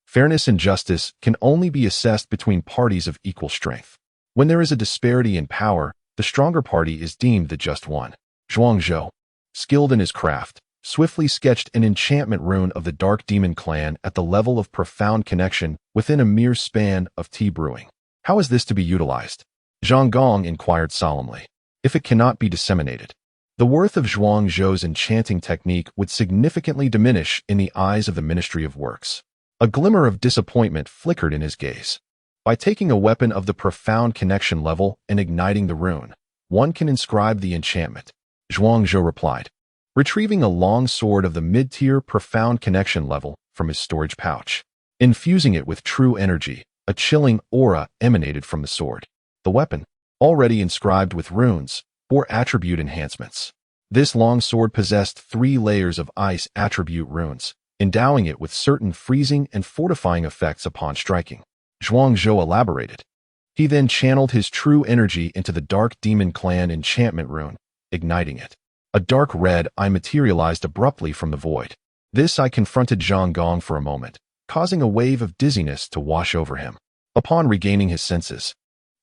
Speaker 1: Fairness and justice can only be assessed between parties of equal strength. When there is a disparity in power, the stronger party is deemed the just one. Zhuangzhou, skilled in his craft, swiftly sketched an enchantment rune of the Dark Demon clan at the level of profound connection within a mere span of tea brewing. How is this to be utilized? Zhang Gong inquired solemnly. If it cannot be disseminated, the worth of Zhuangzhou's enchanting technique would significantly diminish in the eyes of the Ministry of Works. A glimmer of disappointment flickered in his gaze. By taking a weapon of the profound connection level and igniting the rune, one can inscribe the enchantment. Zhuangzhou replied, retrieving a long sword of the mid-tier profound connection level from his storage pouch. Infusing it with true energy, a chilling aura emanated from the sword. The weapon, already inscribed with runes, bore attribute enhancements. This long sword possessed 3 layers of ice attribute runes, endowing it with certain freezing and fortifying effects upon striking. Zhuangzhou elaborated. He then channeled his true energy into the Dark Demon Clan enchantment rune, igniting it. A dark red eye materialized abruptly from the void. This eye confronted Zhang Gong for a moment, causing a wave of dizziness to wash over him. Upon regaining his senses,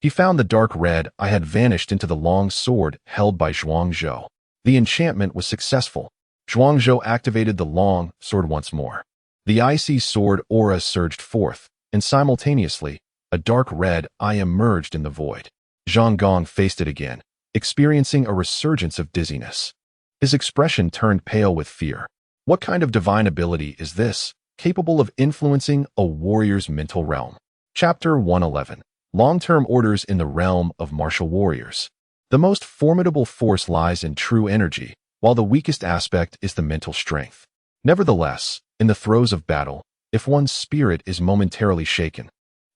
Speaker 1: he found the dark red eye had vanished into the long sword held by Zhuangzhou. The enchantment was successful. Zhuangzhou activated the long sword once more. The icy sword aura surged forth, and simultaneously, a dark red eye emerged in the void. Zhang Gong faced it again, experiencing a resurgence of dizziness. His expression turned pale with fear. What kind of divine ability is this, capable of influencing a warrior's mental realm? Chapter 111. Long-term orders in the realm of martial warriors. The most formidable force lies in true energy, while the weakest aspect is the mental strength. Nevertheless, in the throes of battle, if one's spirit is momentarily shaken,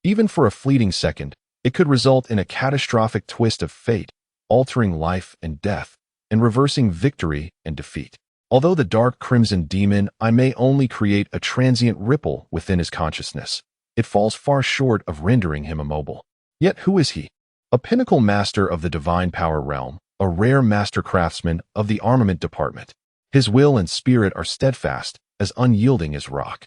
Speaker 1: even for a fleeting second, it could result in a catastrophic twist of fate, altering life and death, and reversing victory and defeat. Although the dark crimson demon eye may only create a transient ripple within his consciousness, it falls far short of rendering him immobile. Yet who is he? A pinnacle master of the divine power realm, a rare master craftsman of the armament department. His will and spirit are steadfast, as unyielding as rock.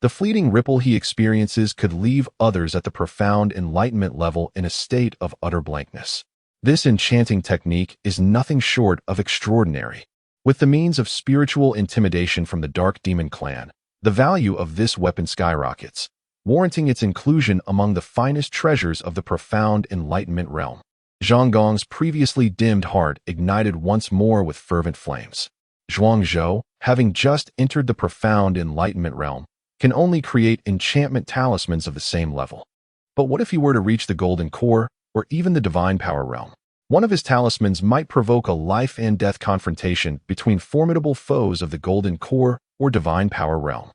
Speaker 1: The fleeting ripple he experiences could leave others at the profound enlightenment level in a state of utter blankness. This enchanting technique is nothing short of extraordinary. With the means of spiritual intimidation from the Dark Demon Clan, the value of this weapon skyrockets, warranting its inclusion among the finest treasures of the profound enlightenment realm. Zhang Gong's previously dimmed heart ignited once more with fervent flames. Zhuangzhou, having just entered the profound enlightenment realm, can only create enchantment talismans of the same level. But what if he were to reach the golden core, or even the divine power realm? One of his talismans might provoke a life and death confrontation between formidable foes of the golden core or divine power realm.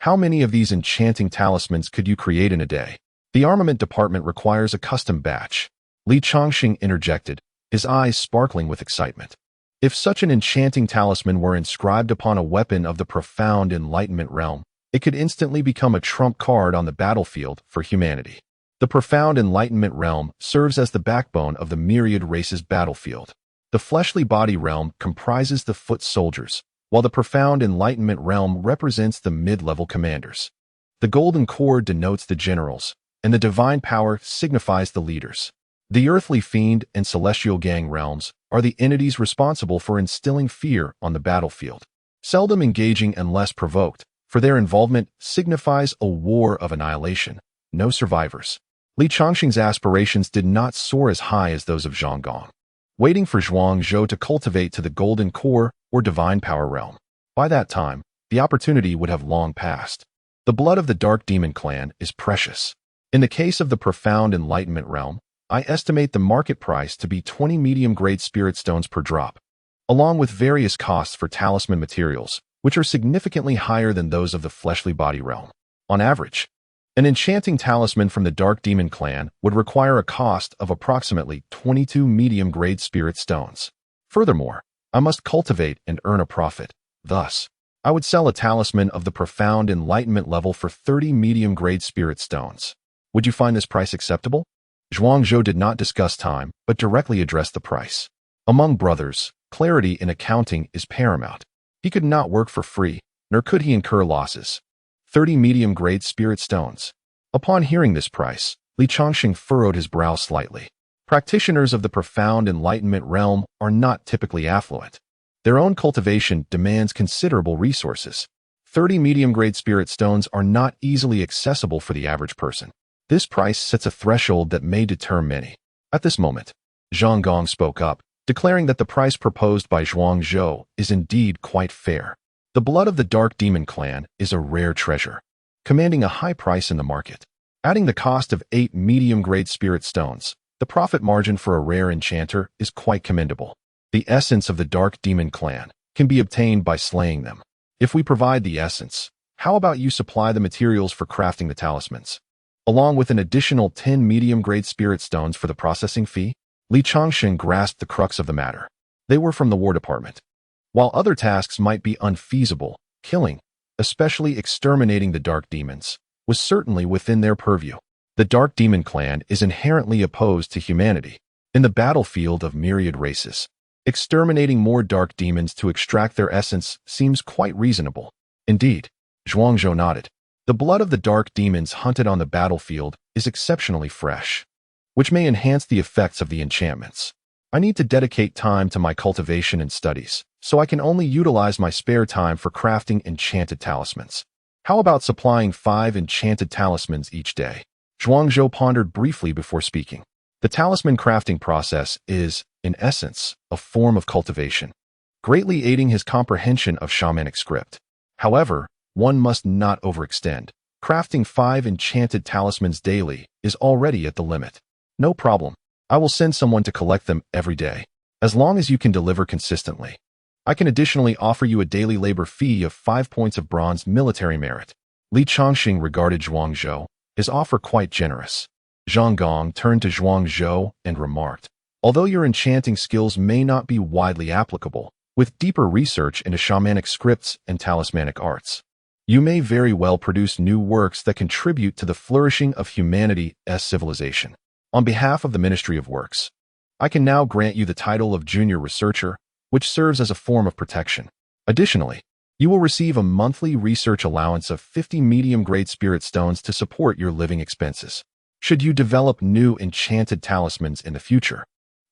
Speaker 1: How many of these enchanting talismans could you create in a day? The armament department requires a custom batch. Li Chongqing interjected, his eyes sparkling with excitement. If such an enchanting talisman were inscribed upon a weapon of the profound enlightenment realm, it could instantly become a trump card on the battlefield for humanity. The profound enlightenment realm serves as the backbone of the myriad races battlefield. The fleshly body realm comprises the foot soldiers, while the profound enlightenment realm represents the mid-level commanders. The golden core denotes the generals, and the divine power signifies the leaders. The earthly fiend and celestial gang realms are the entities responsible for instilling fear on the battlefield, seldom engaging unless provoked, for their involvement signifies a war of annihilation, no survivors. Li Chongqing's aspirations did not soar as high as those of Zhang Gong, waiting for Zhuangzhou to cultivate to the golden core or divine power realm. By that time, the opportunity would have long passed. The blood of the Dark Demon Clan is precious. In the case of the profound enlightenment realm, I estimate the market price to be 20 medium-grade spirit stones per drop, along with various costs for talisman materials, which are significantly higher than those of the fleshly body realm. On average, an enchanting talisman from the Dark Demon Clan would require a cost of approximately 22 medium-grade spirit stones. Furthermore, I must cultivate and earn a profit. Thus, I would sell a talisman of the profound enlightenment level for 30 medium-grade spirit stones. Would you find this price acceptable? Zhuangzhou did not discuss time, but directly addressed the price. Among brothers, clarity in accounting is paramount. He could not work for free, nor could he incur losses. 30 medium-grade spirit stones. Upon hearing this price, Li Chongqing furrowed his brow slightly. Practitioners of the profound enlightenment realm are not typically affluent. Their own cultivation demands considerable resources. 30 medium-grade spirit stones are not easily accessible for the average person. This price sets a threshold that may deter many. At this moment, Zhang Gong spoke up, declaring that the price proposed by Zhuangzhou is indeed quite fair. The blood of the Dark Demon Clan is a rare treasure, commanding a high price in the market. Adding the cost of 8 medium-grade spirit stones, the profit margin for a rare enchanter is quite commendable. The essence of the Dark Demon Clan can be obtained by slaying them. If we provide the essence, how about you supply the materials for crafting the talismans, along with an additional 10 medium-grade spirit stones for the processing fee? Li Chongqing grasped the crux of the matter. They were from the War Department. while other tasks might be unfeasible. Killing, especially exterminating the dark demons, was certainly within their purview. The Dark Demon clan is inherently opposed to humanity. In the battlefield of myriad races, exterminating more dark demons to extract their essence seems quite reasonable. Indeed, Zhuangzhou nodded. The blood of the dark demons hunted on the battlefield is exceptionally fresh, which may enhance the effects of the enchantments. I need to dedicate time to my cultivation and studies, so I can only utilize my spare time for crafting enchanted talismans. How about supplying 5 enchanted talismans each day? Zhuangzhou pondered briefly before speaking. The talisman crafting process is, in essence, a form of cultivation, greatly aiding his comprehension of shamanic script. However, one must not overextend. Crafting 5 enchanted talismans daily is already at the limit. No problem. I will send someone to collect them every day, as long as you can deliver consistently. I can additionally offer you a daily labor fee of 5 points of bronze military merit. Li Changxing regarded Zhuangzhou, his offer quite generous. Zhang Gong turned to Zhuangzhou and remarked, although your enchanting skills may not be widely applicable, with deeper research into shamanic scripts and talismanic arts, you may very well produce new works that contribute to the flourishing of humanity's civilization. On behalf of the Ministry of Works, I can now grant you the title of Junior Researcher, which serves as a form of protection. Additionally, you will receive a monthly research allowance of 50 medium-grade spirit stones to support your living expenses. Should you develop new enchanted talismans in the future,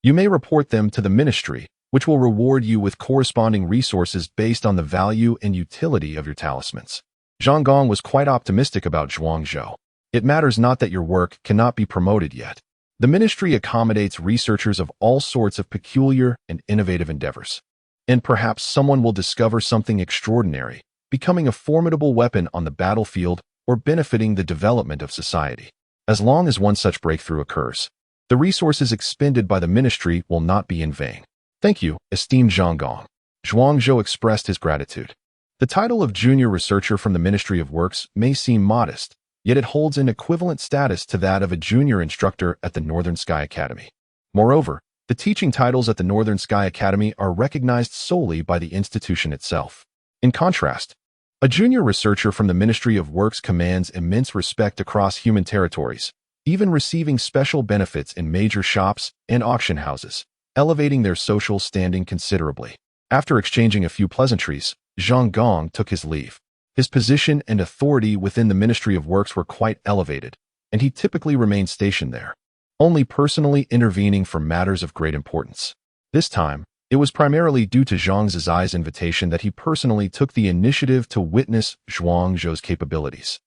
Speaker 1: you may report them to the Ministry, which will reward you with corresponding resources based on the value and utility of your talismans. Zhang Gong was quite optimistic about Zhuangzhou. It matters not that your work cannot be promoted yet. The Ministry accommodates researchers of all sorts of peculiar and innovative endeavors. And perhaps someone will discover something extraordinary, becoming a formidable weapon on the battlefield or benefiting the development of society. As long as one such breakthrough occurs, the resources expended by the Ministry will not be in vain. Thank you, esteemed Zhang Gong. Zhuangzhou expressed his gratitude. The title of Junior Researcher from the Ministry of Works may seem modest, yet it holds an equivalent status to that of a junior instructor at the Northern Sky Academy. Moreover, the teaching titles at the Northern Sky Academy are recognized solely by the institution itself. In contrast, a junior researcher from the Ministry of Works commands immense respect across human territories, even receiving special benefits in major shops and auction houses, elevating their social standing considerably. After exchanging a few pleasantries, Zhang Gong took his leave. His position and authority within the Ministry of Works were quite elevated, and he typically remained stationed there, only personally intervening for matters of great importance. This time, it was primarily due to Zhang Zizai's invitation that he personally took the initiative to witness Zhuangzhou's capabilities.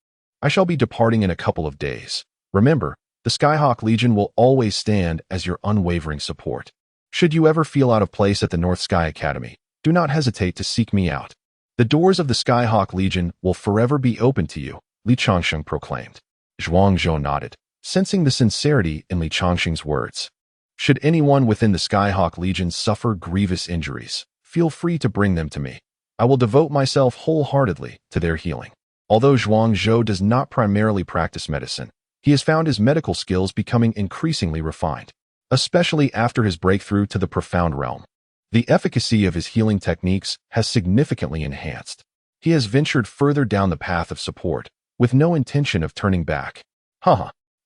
Speaker 1: I shall be departing in a couple of days. Remember, the Skyhawk Legion will always stand as your unwavering support. Should you ever feel out of place at the North Sky Academy, do not hesitate to seek me out. The doors of the Skyhawk Legion will forever be open to you, Li Changxing proclaimed. Zhuangzhou nodded, sensing the sincerity in Li Changxing's words. Should anyone within the Skyhawk Legion suffer grievous injuries, feel free to bring them to me. I will devote myself wholeheartedly to their healing. Although Zhuangzhou does not primarily practice medicine, he has found his medical skills becoming increasingly refined, especially after his breakthrough to the profound realm. The efficacy of his healing techniques has significantly enhanced. He has ventured further down the path of support, with no intention of turning back.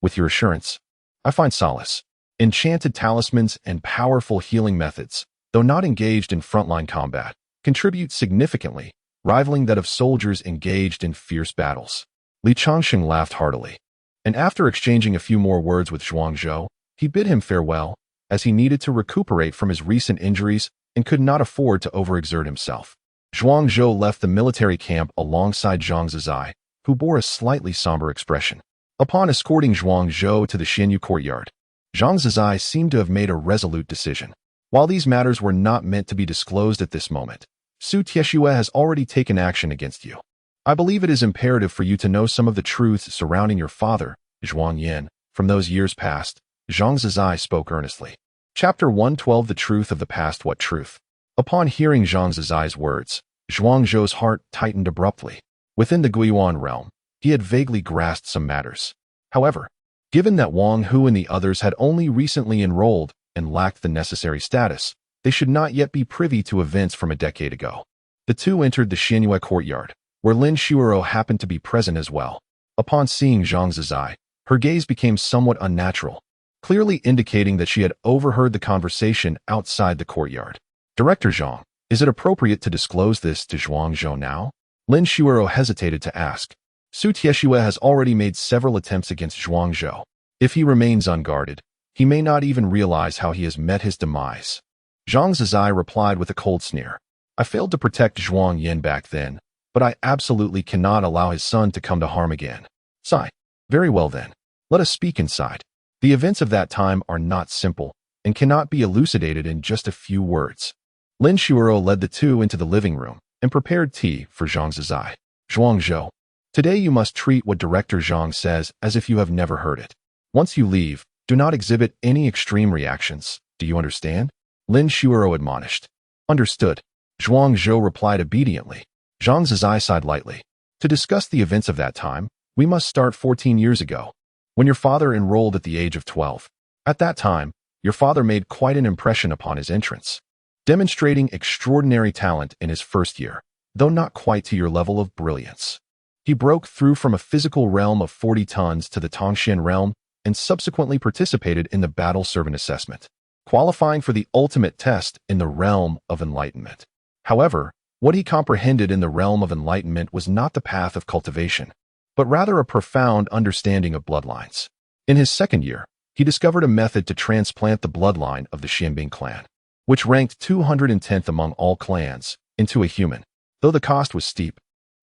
Speaker 1: With your assurance, I find solace. Enchanted talismans and powerful healing methods, though not engaged in frontline combat, contribute significantly, rivaling that of soldiers engaged in fierce battles. Li Changxing laughed heartily, and after exchanging a few more words with Zhuangzhou, he bid him farewell, as he needed to recuperate from his recent injuries and could not afford to overexert himself. Zhuangzhou left the military camp alongside Zhang Zizai, who bore a slightly somber expression. Upon escorting Zhuangzhou to the Xinyu courtyard, Zhang Zizai seemed to have made a resolute decision. While these matters were not meant to be disclosed at this moment, Su Tieshue has already taken action against you. I believe it is imperative for you to know some of the truths surrounding your father, Zhuang Yin. From those years past, Zhang Zizai spoke earnestly. Chapter 112 The Truth of the Past. What truth? Upon hearing Zhang Zizai's words, Zhuangzhou's heart tightened abruptly. Within the Guiyuan realm, he had vaguely grasped some matters. However, given that Wang Hu and the others had only recently enrolled and lacked the necessary status, they should not yet be privy to events from a decade ago. The two entered the Xianyue courtyard, where Lin Shuoro happened to be present as well. Upon seeing Zhang Zizai, her gaze became somewhat unnatural, clearly indicating that she had overheard the conversation outside the courtyard. Director Zhang, is it appropriate to disclose this to Zhuang Zhou now? Lin Shuoro hesitated to ask. Su Tieshue has already made several attempts against Zhuang Zhou. If he remains unguarded, he may not even realize how he has met his demise. Zhang Zizai replied with a cold sneer. I failed to protect Zhuang Yin back then, but I absolutely cannot allow his son to come to harm again. Sigh. Very well then. Let us speak inside. The events of that time are not simple and cannot be elucidated in just a few words. Lin Shuoro led the two into the living room and prepared tea for Zhang Zizai. Zhuang Zhou, today you must treat what Director Zhang says as if you have never heard it. Once you leave, do not exhibit any extreme reactions. Do you understand? Lin Shuoro admonished. Understood. Zhuang Zhou replied obediently. Zhang Zizai sighed lightly. To discuss the events of that time, we must start 14 years ago, when your father enrolled at the age of 12. At that time, your father made quite an impression upon his entrance, demonstrating extraordinary talent in his first year, though not quite to your level of brilliance. He broke through from a physical realm of 40 tons to the Tongxian realm and subsequently participated in the Battle Servant Assessment, qualifying for the ultimate test in the realm of enlightenment. However, what he comprehended in the realm of enlightenment was not the path of cultivation, but rather a profound understanding of bloodlines. In his second year, he discovered a method to transplant the bloodline of the Xianbing clan, which ranked 210th among all clans, into a human. Though the cost was steep,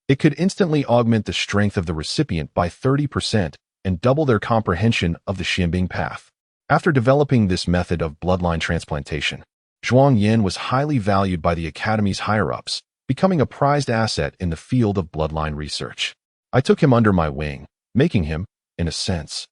Speaker 1: it could instantly augment the strength of the recipient by 30% and double their comprehension of the Xianbing path. After developing this method of bloodline transplantation, Zhuang Yin was highly valued by the Academy's higher-ups, becoming a prized asset in the field of bloodline research. I took him under my wing, making him, in a sense,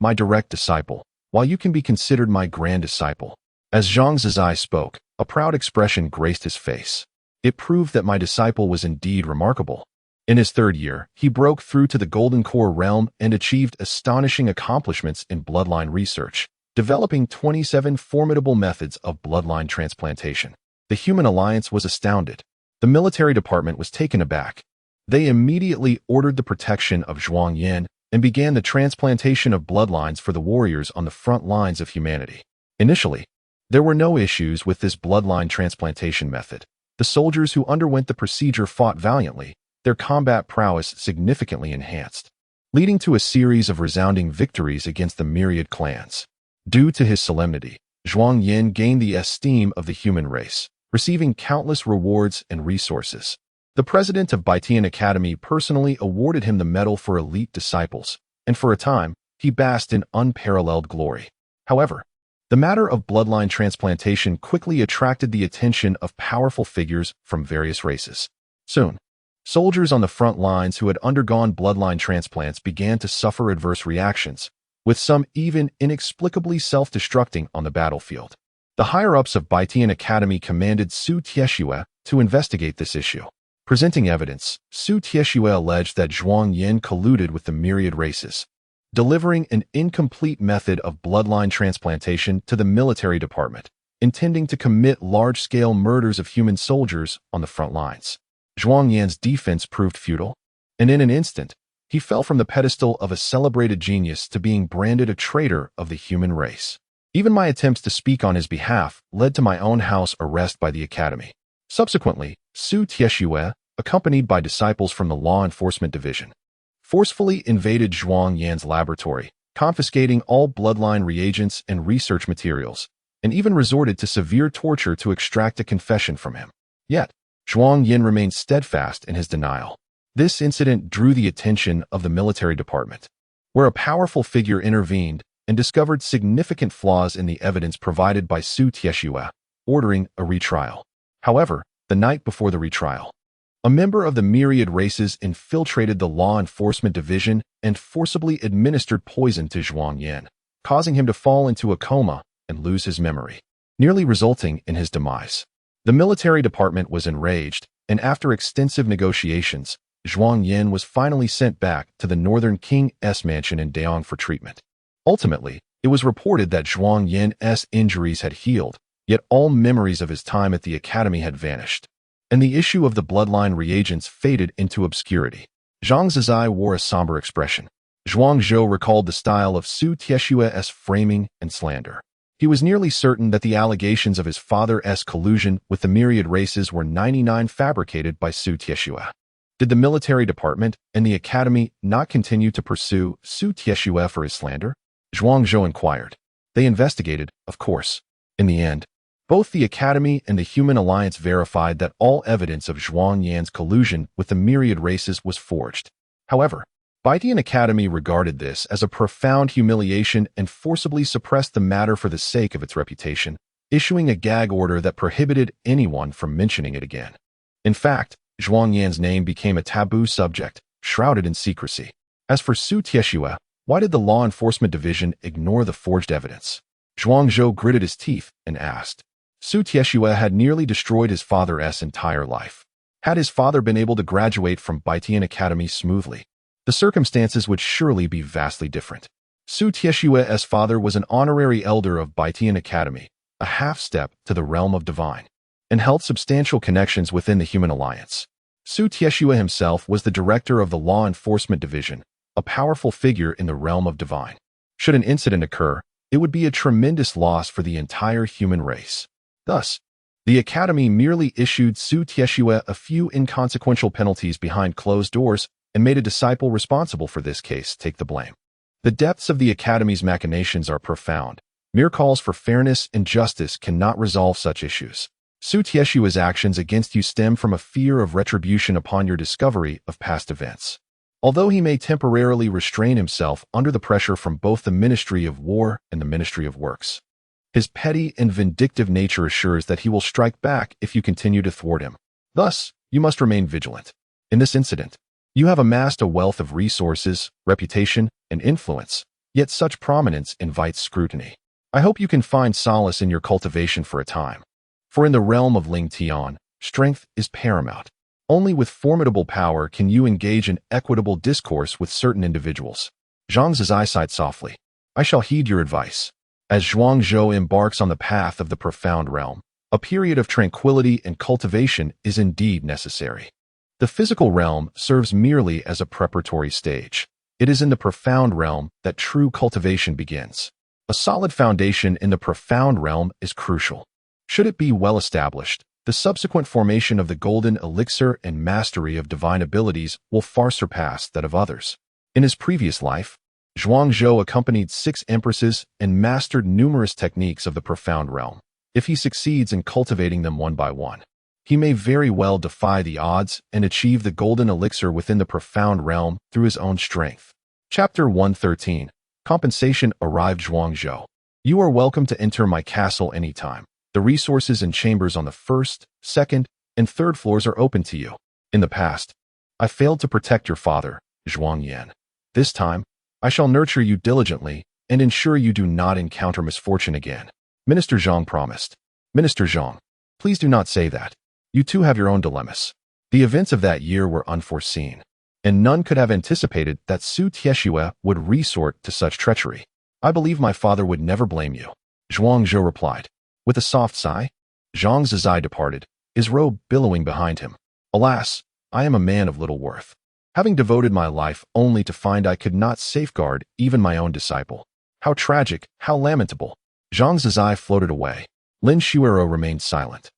Speaker 1: my direct disciple, while you can be considered my grand disciple. As Zhang Zizai spoke, a proud expression graced his face. It proved that my disciple was indeed remarkable. In his third year, he broke through to the Golden Core realm and achieved astonishing accomplishments in bloodline research, developing 27 formidable methods of bloodline transplantation. The Human Alliance was astounded. The military department was taken aback. They immediately ordered the protection of Zhuang Yin and began the transplantation of bloodlines for the warriors on the front lines of humanity. Initially, there were no issues with this bloodline transplantation method. The soldiers who underwent the procedure fought valiantly, their combat prowess significantly enhanced, leading to a series of resounding victories against the myriad clans. Due to his solemnity, Zhuang Yin gained the esteem of the human race, receiving countless rewards and resources. The president of Baitian Academy personally awarded him the Medal for Elite Disciples, and for a time, he basked in unparalleled glory. However, the matter of bloodline transplantation quickly attracted the attention of powerful figures from various races. Soon, soldiers on the front lines who had undergone bloodline transplants began to suffer adverse reactions, with some even inexplicably self-destructing on the battlefield. The higher-ups of Baitian Academy commanded Su Tieshue to investigate this issue. Presenting evidence, Su Tieshue alleged that Zhuang Yin colluded with the myriad races, delivering an incomplete method of bloodline transplantation to the military department, intending to commit large-scale murders of human soldiers on the front lines. Zhuang Yin's defense proved futile, and in an instant, he fell from the pedestal of a celebrated genius to being branded a traitor of the human race. Even my attempts to speak on his behalf led to my own house arrest by the Academy. Subsequently, Su Tieshue, accompanied by disciples from the Law Enforcement Division, forcefully invaded Zhuang Yan's laboratory, confiscating all bloodline reagents and research materials, and even resorted to severe torture to extract a confession from him. Yet, Zhuang Yin remained steadfast in his denial. This incident drew the attention of the military department, where a powerful figure intervened and discovered significant flaws in the evidence provided by Su Tieshue, ordering a retrial. However, the night before the retrial, a member of the myriad races infiltrated the Law Enforcement Division and forcibly administered poison to Zhuang Yin, causing him to fall into a coma and lose his memory, nearly resulting in his demise. The military department was enraged, and after extensive negotiations, Zhuang Yin was finally sent back to the Northern King's mansion in Daong for treatment. Ultimately, it was reported that Zhuang Yin's injuries had healed, Yet all memories of his time at the academy had vanished, and the issue of the bloodline reagents faded into obscurity. Zhang Zizai wore a somber expression. Zhuang Zhou recalled the style of Su Tieshue's framing and slander. He was nearly certain that the allegations of his father's collusion with the myriad races were 99 fabricated by Su Tieshue. Did the military department and the academy not continue to pursue Su Tieshue for his slander? Zhuang Zhou inquired. They investigated, of course. In the end, both the academy and the Human Alliance verified that all evidence of Zhuang Yan's collusion with the myriad races was forged. However, Baitian Academy regarded this as a profound humiliation and forcibly suppressed the matter for the sake of its reputation, issuing a gag order that prohibited anyone from mentioning it again. In fact, Zhuang Yan's name became a taboo subject, shrouded in secrecy. As for Su Tieshue, why did the law enforcement division ignore the forged evidence? Zhuang Zhou gritted his teeth and asked. Su Tieshue had nearly destroyed his father's entire life. Had his father been able to graduate from Baitian Academy smoothly, the circumstances would surely be vastly different. Su Tieshue's father was an honorary elder of Baitian Academy, a half-step to the realm of divine, and held substantial connections within the Human Alliance. Su Tieshue himself was the director of the Law Enforcement Division, a powerful figure in the realm of divine. Should an incident occur, it would be a tremendous loss for the entire human race. Thus, the Academy merely issued Su Tieshue a few inconsequential penalties behind closed doors and made a disciple responsible for this case take the blame. The depths of the Academy's machinations are profound. Mere calls for fairness and justice cannot resolve such issues. Su Tieshue's actions against you stem from a fear of retribution upon your discovery of past events. Although he may temporarily restrain himself under the pressure from both the Ministry of War and the Ministry of Works, his petty and vindictive nature assures that he will strike back if you continue to thwart him. Thus, you must remain vigilant. In this incident, you have amassed a wealth of resources, reputation, and influence, yet such prominence invites scrutiny. I hope you can find solace in your cultivation for a time. For in the realm of Ling Tian, strength is paramount. Only with formidable power can you engage in equitable discourse with certain individuals. Zhang Zizai sighed softly. I shall heed your advice. As Zhuang Zhou embarks on the path of the profound realm, a period of tranquility and cultivation is indeed necessary. The physical realm serves merely as a preparatory stage. It is in the profound realm that true cultivation begins. A solid foundation in the profound realm is crucial. Should it be well established, the subsequent formation of the golden elixir and mastery of divine abilities will far surpass that of others. In his previous life, Zhuang Zhou accompanied 6 empresses and mastered numerous techniques of the profound realm. If he succeeds in cultivating them one by one, he may very well defy the odds and achieve the golden elixir within the profound realm through his own strength. Chapter 113. Compensation arrived. Zhuang Zhou. You are welcome to enter my castle anytime. The resources and chambers on the 1st, 2nd, and 3rd floors are open to you. In the past, I failed to protect your father, Zhuang Yan. This time, I shall nurture you diligently and ensure you do not encounter misfortune again. Minister Zhang promised. Minister Zhang, please do not say that. You too have your own dilemmas. The events of that year were unforeseen, and none could have anticipated that Su Tieshue would resort to such treachery. I believe my father would never blame you. Zhuang Zhou replied. With a soft sigh, Zhang Zizai departed, his robe billowing behind him. Alas, I am a man of little worth, having devoted my life only to find I could not safeguard even my own disciple. How tragic, how lamentable. Zhang Zizai floated away. Lin Shuero remained silent,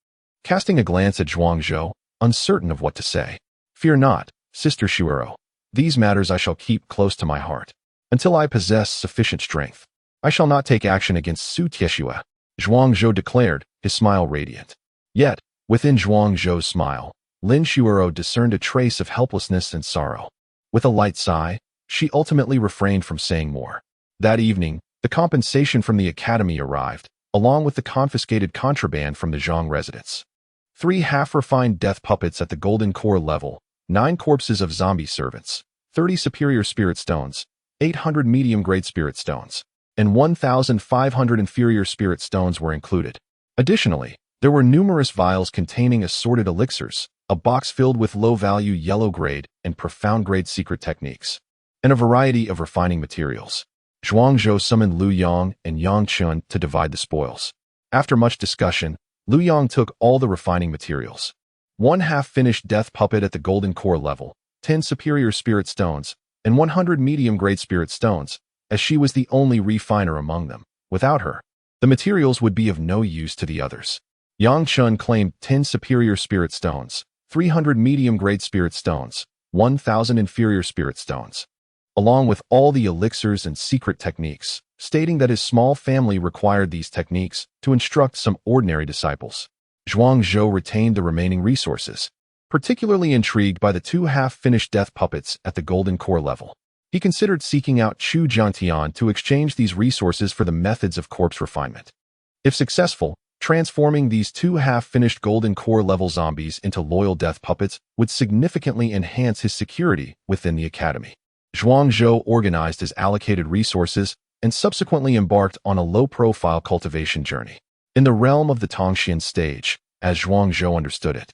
Speaker 1: casting a glance at Zhuang Zhou, uncertain of what to say. Fear not, Sister Shuero. These matters I shall keep close to my heart. Until I possess sufficient strength, I shall not take action against Su Tieshue, Zhuang Zhou declared, his smile radiant. Yet, within Zhuang Zhou's smile, Lin Shuero discerned a trace of helplessness and sorrow. With a light sigh, she ultimately refrained from saying more. That evening, the compensation from the academy arrived, along with the confiscated contraband from the Zhang residence. 3 half-refined death puppets at the golden core level, 9 corpses of zombie servants, 30 superior spirit stones, 800 medium-grade spirit stones, and 1,500 inferior spirit stones were included. Additionally, there were numerous vials containing assorted elixirs, a box filled with low-value yellow-grade and profound-grade secret techniques, and a variety of refining materials. Zhuang Zhou summoned Lu Yang and Yang Chun to divide the spoils. After much discussion, Liu Yang took all the refining materials. One half-finished death puppet at the golden core level, 10 superior spirit stones, and 100 medium-grade spirit stones, as she was the only refiner among them. Without her, the materials would be of no use to the others. Yang Chun claimed 10 superior spirit stones, 300 medium-grade spirit stones, 1,000 inferior spirit stones, along with all the elixirs and secret techniques, stating that his small family required these techniques to instruct some ordinary disciples. Zhuangzhou retained the remaining resources, particularly intrigued by the 2 half-finished death puppets at the golden core level. He considered seeking out Chu Jiantian to exchange these resources for the methods of corpse refinement. If successful, transforming these 2 half-finished golden core level zombies into loyal death puppets would significantly enhance his security within the academy. Zhuangzhou organized his allocated resources and subsequently embarked on a low-profile cultivation journey. In the realm of the Tongxian stage, as Zhuangzhou understood it,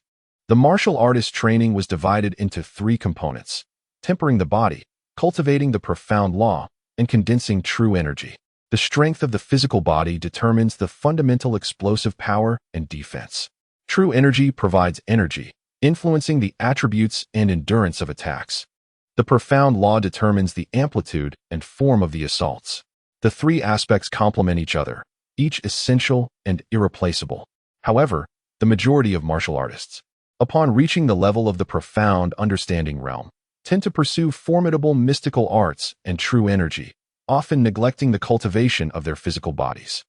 Speaker 1: the martial artist training was divided into 3 components: tempering the body, cultivating the profound law, and condensing true energy. The strength of the physical body determines the fundamental explosive power and defense. True energy provides energy, influencing the attributes and endurance of attacks. The profound law determines the amplitude and form of the assaults. The 3 aspects complement each other, each essential and irreplaceable. However, the majority of martial artists, upon reaching the level of the profound understanding realm, tend to pursue formidable mystical arts and true energy, often neglecting the cultivation of their physical bodies.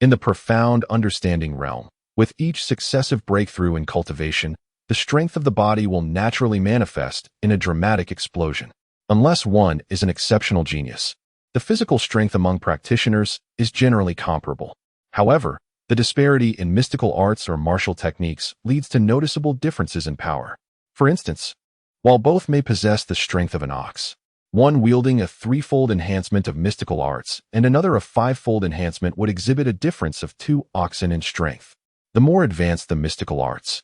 Speaker 1: In the profound understanding realm, with each successive breakthrough in cultivation, the strength of the body will naturally manifest in a dramatic explosion. Unless one is an exceptional genius, the physical strength among practitioners is generally comparable. However, the disparity in mystical arts or martial techniques leads to noticeable differences in power. For instance, while both may possess the strength of an ox, one wielding a 3-fold enhancement of mystical arts and another a 5-fold enhancement would exhibit a difference of 2 oxen in strength. The more advanced the mystical arts,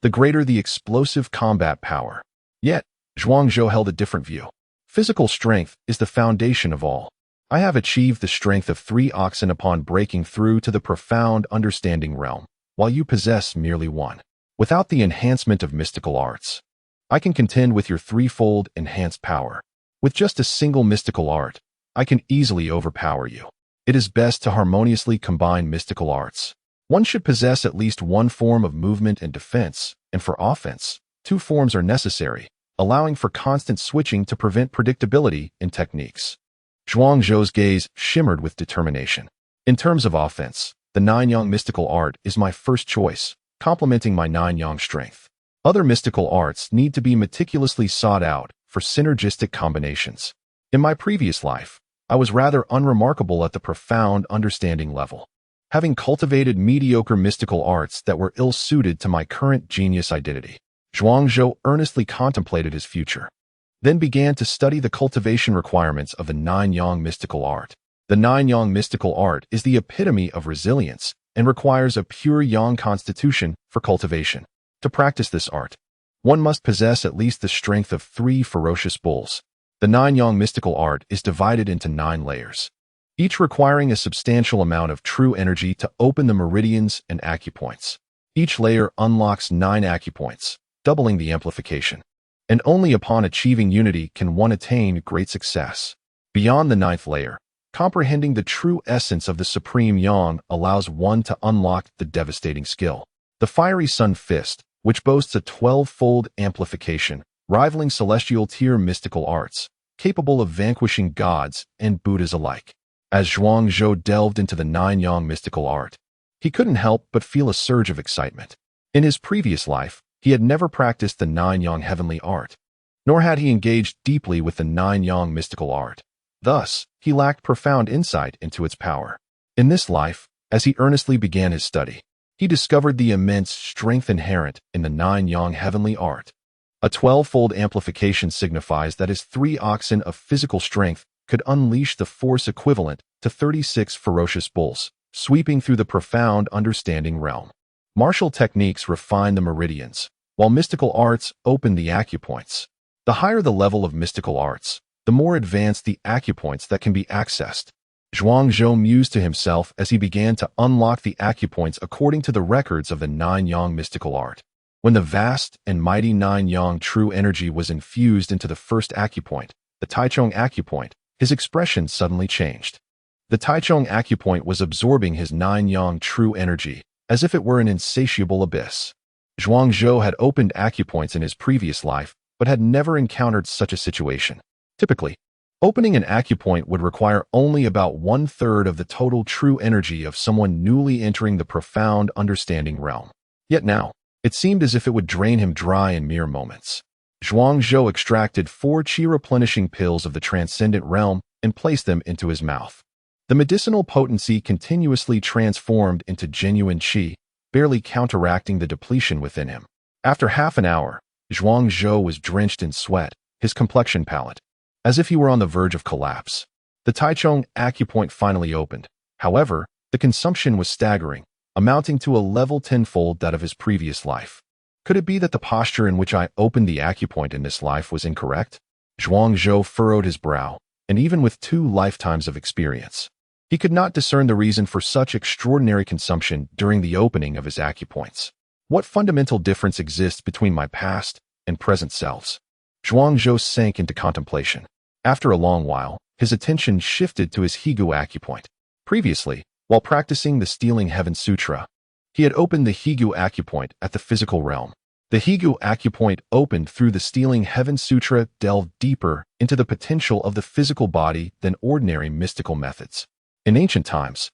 Speaker 1: the greater the explosive combat power. Yet, Zhuangzhou held a different view. Physical strength is the foundation of all. I have achieved the strength of 3 oxen upon breaking through to the profound understanding realm, while you possess merely 1. Without the enhancement of mystical arts, I can contend with your 3-fold enhanced power. With just a single mystical art, I can easily overpower you. It is best to harmoniously combine mystical arts. One should possess at least 1 form of movement and defense, and for offense, 2 forms are necessary, allowing for constant switching to prevent predictability in techniques. Zhuangzhou's gaze shimmered with determination. In terms of offense, the 9-yang mystical art is my first choice, complementing my 9-yang strength. Other mystical arts need to be meticulously sought out for synergistic combinations. In my previous life, I was rather unremarkable at the profound understanding level, having cultivated mediocre mystical arts that were ill-suited to my current genius identity. Zhuangzhou earnestly contemplated his future, then began to study the cultivation requirements of the 9-yang mystical art. The 9-yang mystical art is the epitome of resilience and requires a pure yang constitution for cultivation. To practice this art, one must possess at least the strength of 3 ferocious bulls. The 9-yang mystical art is divided into 9 layers, each requiring a substantial amount of true energy to open the meridians and acupoints. Each layer unlocks 9 acupoints, doubling the amplification. And only upon achieving unity can one attain great success. Beyond the 9th layer, comprehending the true essence of the supreme yang allows one to unlock the devastating skill, the fiery sun fist, which boasts a 12-fold amplification, rivaling celestial tier mystical arts, capable of vanquishing gods and Buddhas alike. As Zhuangzhou delved into the 9-yang mystical art, he couldn't help but feel a surge of excitement. In his previous life, he had never practiced the 9-yang heavenly art, nor had he engaged deeply with the 9-yang mystical art. Thus, he lacked profound insight into its power. In this life, as he earnestly began his study, he discovered the immense strength inherent in the 9-yang heavenly art. A 12-fold amplification signifies that his 3 oxen of physical strength could unleash the force equivalent to 36 ferocious bulls, sweeping through the profound understanding realm. Martial techniques refine the meridians, while mystical arts open the acupoints. The higher the level of mystical arts, the more advanced the acupoints that can be accessed. Zhuangzhou mused to himself as he began to unlock the acupoints according to the records of the Nine-Yang mystical art. When the vast and mighty Nine-Yang true energy was infused into the first acupoint, the Taichung acupoint, his expression suddenly changed. The Taichung acupoint was absorbing his Nine-Yang true energy, as if it were an insatiable abyss. Zhuangzhou had opened acupoints in his previous life, but had never encountered such a situation. Typically, opening an acupoint would require only about 1/3 of the total true energy of someone newly entering the profound understanding realm. Yet now, it seemed as if it would drain him dry in mere moments. Zhuangzhou extracted 4 qi-replenishing pills of the transcendent realm and placed them into his mouth. The medicinal potency continuously transformed into genuine qi, barely counteracting the depletion within him. After half an hour, Zhuangzhou was drenched in sweat, his complexion pallid, as if he were on the verge of collapse. The Taichung acupoint finally opened. However, the consumption was staggering, amounting to a level tenfold that of his previous life. Could it be that the posture in which I opened the acupoint in this life was incorrect? Zhuangzhou furrowed his brow, and even with 2 lifetimes of experience, he could not discern the reason for such extraordinary consumption during the opening of his acupoints. What fundamental difference exists between my past and present selves? Zhuangzhou sank into contemplation. After a long while, his attention shifted to his Higu acupoint. Previously, while practicing the Stealing Heaven Sutra, he had opened the Higu acupoint at the physical realm. The Higu acupoint opened through the Stealing Heaven Sutra delved deeper into the potential of the physical body than ordinary mystical methods. In ancient times,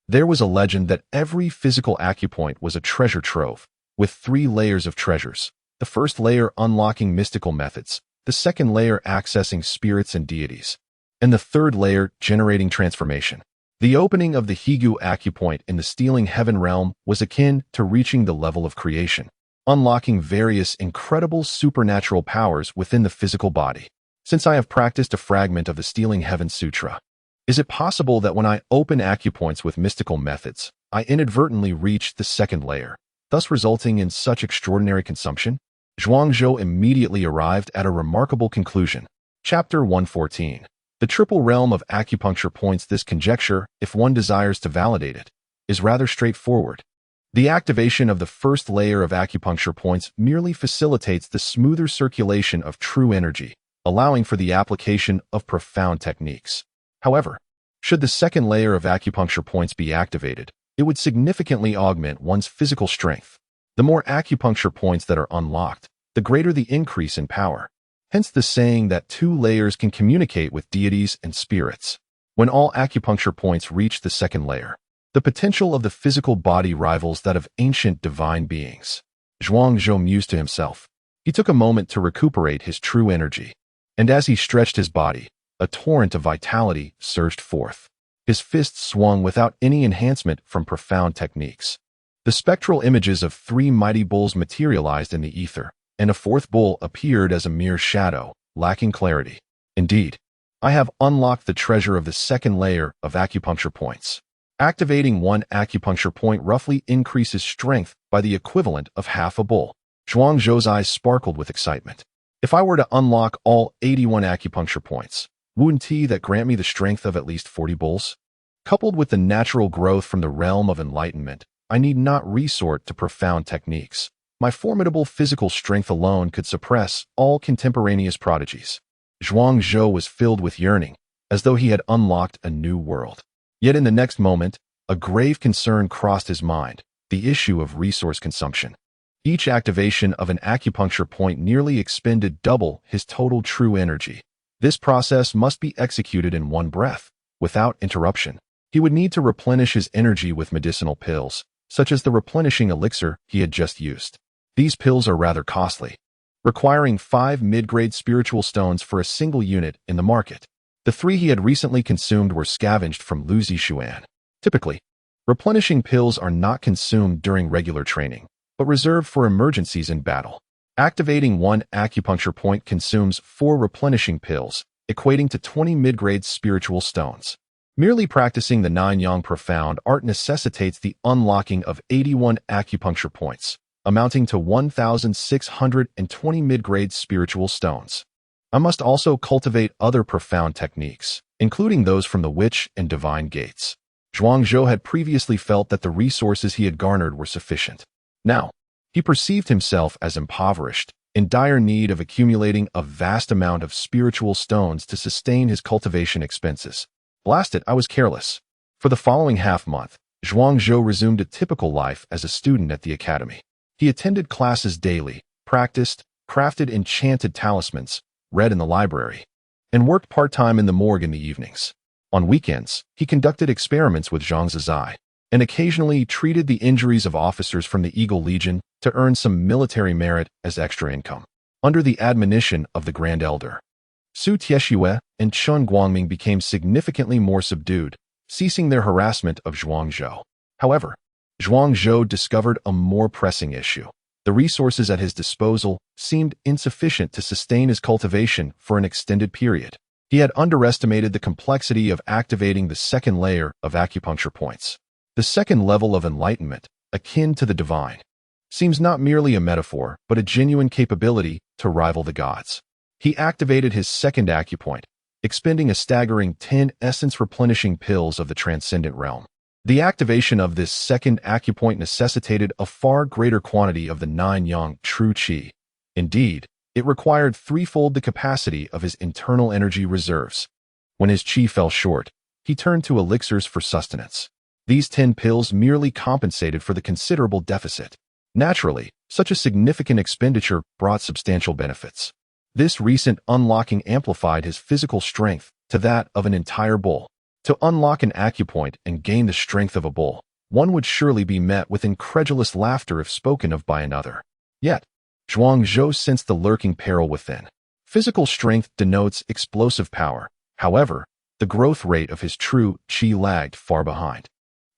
Speaker 1: there was a legend that every physical acupoint was a treasure trove, with 3 layers of treasures. The first layer unlocking mystical methods, the second layer accessing spirits and deities, and the third layer generating transformation. The opening of the Higu acupoint in the Stealing Heaven realm was akin to reaching the level of creation, unlocking various incredible supernatural powers within the physical body. Since I have practiced a fragment of the Stealing Heaven Sutra, is it possible that when I open acupoints with mystical methods, I inadvertently reach the second layer, thus resulting in such extraordinary consumption? Zhuangzhou immediately arrived at a remarkable conclusion. Chapter 114. The triple realm of acupuncture points. This conjecture, if one desires to validate it, is rather straightforward. The activation of the first layer of acupuncture points merely facilitates the smoother circulation of true energy, allowing for the application of profound techniques. However, should the second layer of acupuncture points be activated, it would significantly augment one's physical strength. The more acupuncture points that are unlocked, the greater the increase in power. Hence the saying that 2 layers can communicate with deities and spirits. When all acupuncture points reach the second layer, the potential of the physical body rivals that of ancient divine beings. Zhuangzhou mused to himself. He took a moment to recuperate his true energy, and as he stretched his body, a torrent of vitality surged forth. His fists swung without any enhancement from profound techniques. The spectral images of 3 mighty bulls materialized in the ether, and a 4th bull appeared as a mere shadow, lacking clarity. Indeed, I have unlocked the treasure of the second layer of acupuncture points. Activating 1 acupuncture point roughly increases strength by the equivalent of half a bull. Zhuangzhou's eyes sparkled with excitement. If I were to unlock all 81 acupuncture points, wouldn't that grant me the strength of at least 40 bulls? Coupled with the natural growth from the realm of enlightenment, I need not resort to profound techniques. My formidable physical strength alone could suppress all contemporaneous prodigies. Zhuangzhou was filled with yearning, as though he had unlocked a new world. Yet in the next moment, a grave concern crossed his mind, the issue of resource consumption. Each activation of an acupuncture point nearly expended double his total true energy. This process must be executed in one breath, without interruption. He would need to replenish his energy with medicinal pills, such as the replenishing elixir he had just used. These pills are rather costly, requiring 5 mid-grade spiritual stones for a single unit in the market. The 3 he had recently consumed were scavenged from Lu Zixuan. Typically, replenishing pills are not consumed during regular training, but reserved for emergencies in battle. Activating 1 acupuncture point consumes 4 replenishing pills, equating to 20 mid-grade spiritual stones. Merely practicing the Nine-Yang profound art necessitates the unlocking of 81 acupuncture points, amounting to 1,620 mid-grade spiritual stones. I must also cultivate other profound techniques, including those from the witch and divine gates. Zhuangzhou had previously felt that the resources he had garnered were sufficient. Now, he perceived himself as impoverished, in dire need of accumulating a vast amount of spiritual stones to sustain his cultivation expenses. Blast it, I was careless. For the following half-month, Zhuangzhou resumed a typical life as a student at the academy. He attended classes daily, practiced, crafted enchanted talismans, read in the library, and worked part-time in the morgue in the evenings. On weekends, he conducted experiments with Zhang Zizai, and occasionally treated the injuries of officers from the Eagle Legion to earn some military merit as extra income. Under the admonition of the Grand Elder, Su Tieshue and Chun Guangming became significantly more subdued, ceasing their harassment of Zhuangzhou. However, Zhuangzhou discovered a more pressing issue. The resources at his disposal seemed insufficient to sustain his cultivation for an extended period. He had underestimated the complexity of activating the second layer of acupuncture points. The second level of enlightenment, akin to the divine, seems not merely a metaphor, but a genuine capability to rival the gods. He activated his second acupoint, expending a staggering 10 essence-replenishing pills of the transcendent realm. The activation of this second acupoint necessitated a far greater quantity of the 9-yang true qi. Indeed, it required threefold the capacity of his internal energy reserves. When his qi fell short, he turned to elixirs for sustenance. These 10 pills merely compensated for the considerable deficit. Naturally, such a significant expenditure brought substantial benefits. This recent unlocking amplified his physical strength to that of an entire bull. To unlock an acupoint and gain the strength of a bull, one would surely be met with incredulous laughter if spoken of by another. Yet, Zhuangzhou sensed the lurking peril within. Physical strength denotes explosive power. However, the growth rate of his true qi lagged far behind.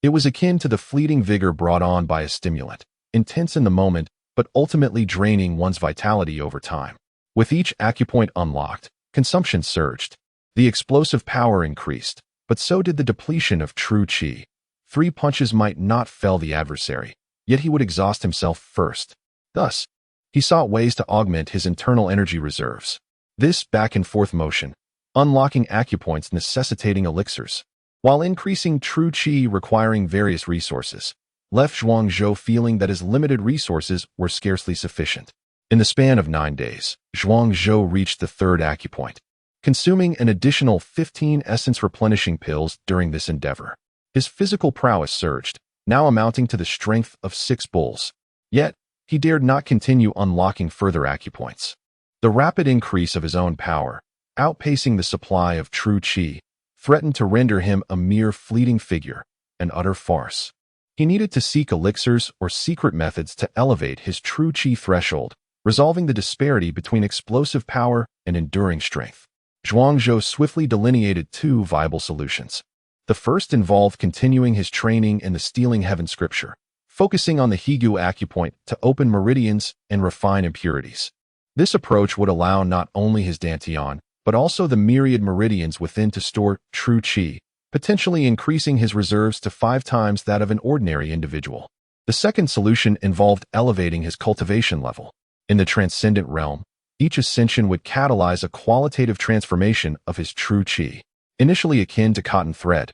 Speaker 1: It was akin to the fleeting vigor brought on by a stimulant, intense in the moment, but ultimately draining one's vitality over time. With each acupoint unlocked, consumption surged. The explosive power increased, but so did the depletion of true qi. 3 punches might not fell the adversary, yet he would exhaust himself first. Thus, he sought ways to augment his internal energy reserves. This back-and-forth motion, unlocking acupoints necessitating elixirs, while increasing true qi requiring various resources, left Zhuangzhou feeling that his limited resources were scarcely sufficient. In the span of 9 days, Zhuangzhou reached the 3rd acupoint, consuming an additional 15 essence-replenishing pills during this endeavor. His physical prowess surged, now amounting to the strength of 6 bulls. Yet, he dared not continue unlocking further acupoints. The rapid increase of his own power, outpacing the supply of true qi, threatened to render him a mere fleeting figure, an utter farce. He needed to seek elixirs or secret methods to elevate his true qi threshold, resolving the disparity between explosive power and enduring strength. Zhuangzhou swiftly delineated 2 viable solutions. The first involved continuing his training in the Stealing Heaven scripture, focusing on the Higu acupoint to open meridians and refine impurities. This approach would allow not only his dantian, but also the myriad meridians within to store true qi, potentially increasing his reserves to 5 times that of an ordinary individual. The second solution involved elevating his cultivation level. In the transcendent realm, each ascension would catalyze a qualitative transformation of his true qi. Initially akin to cotton thread,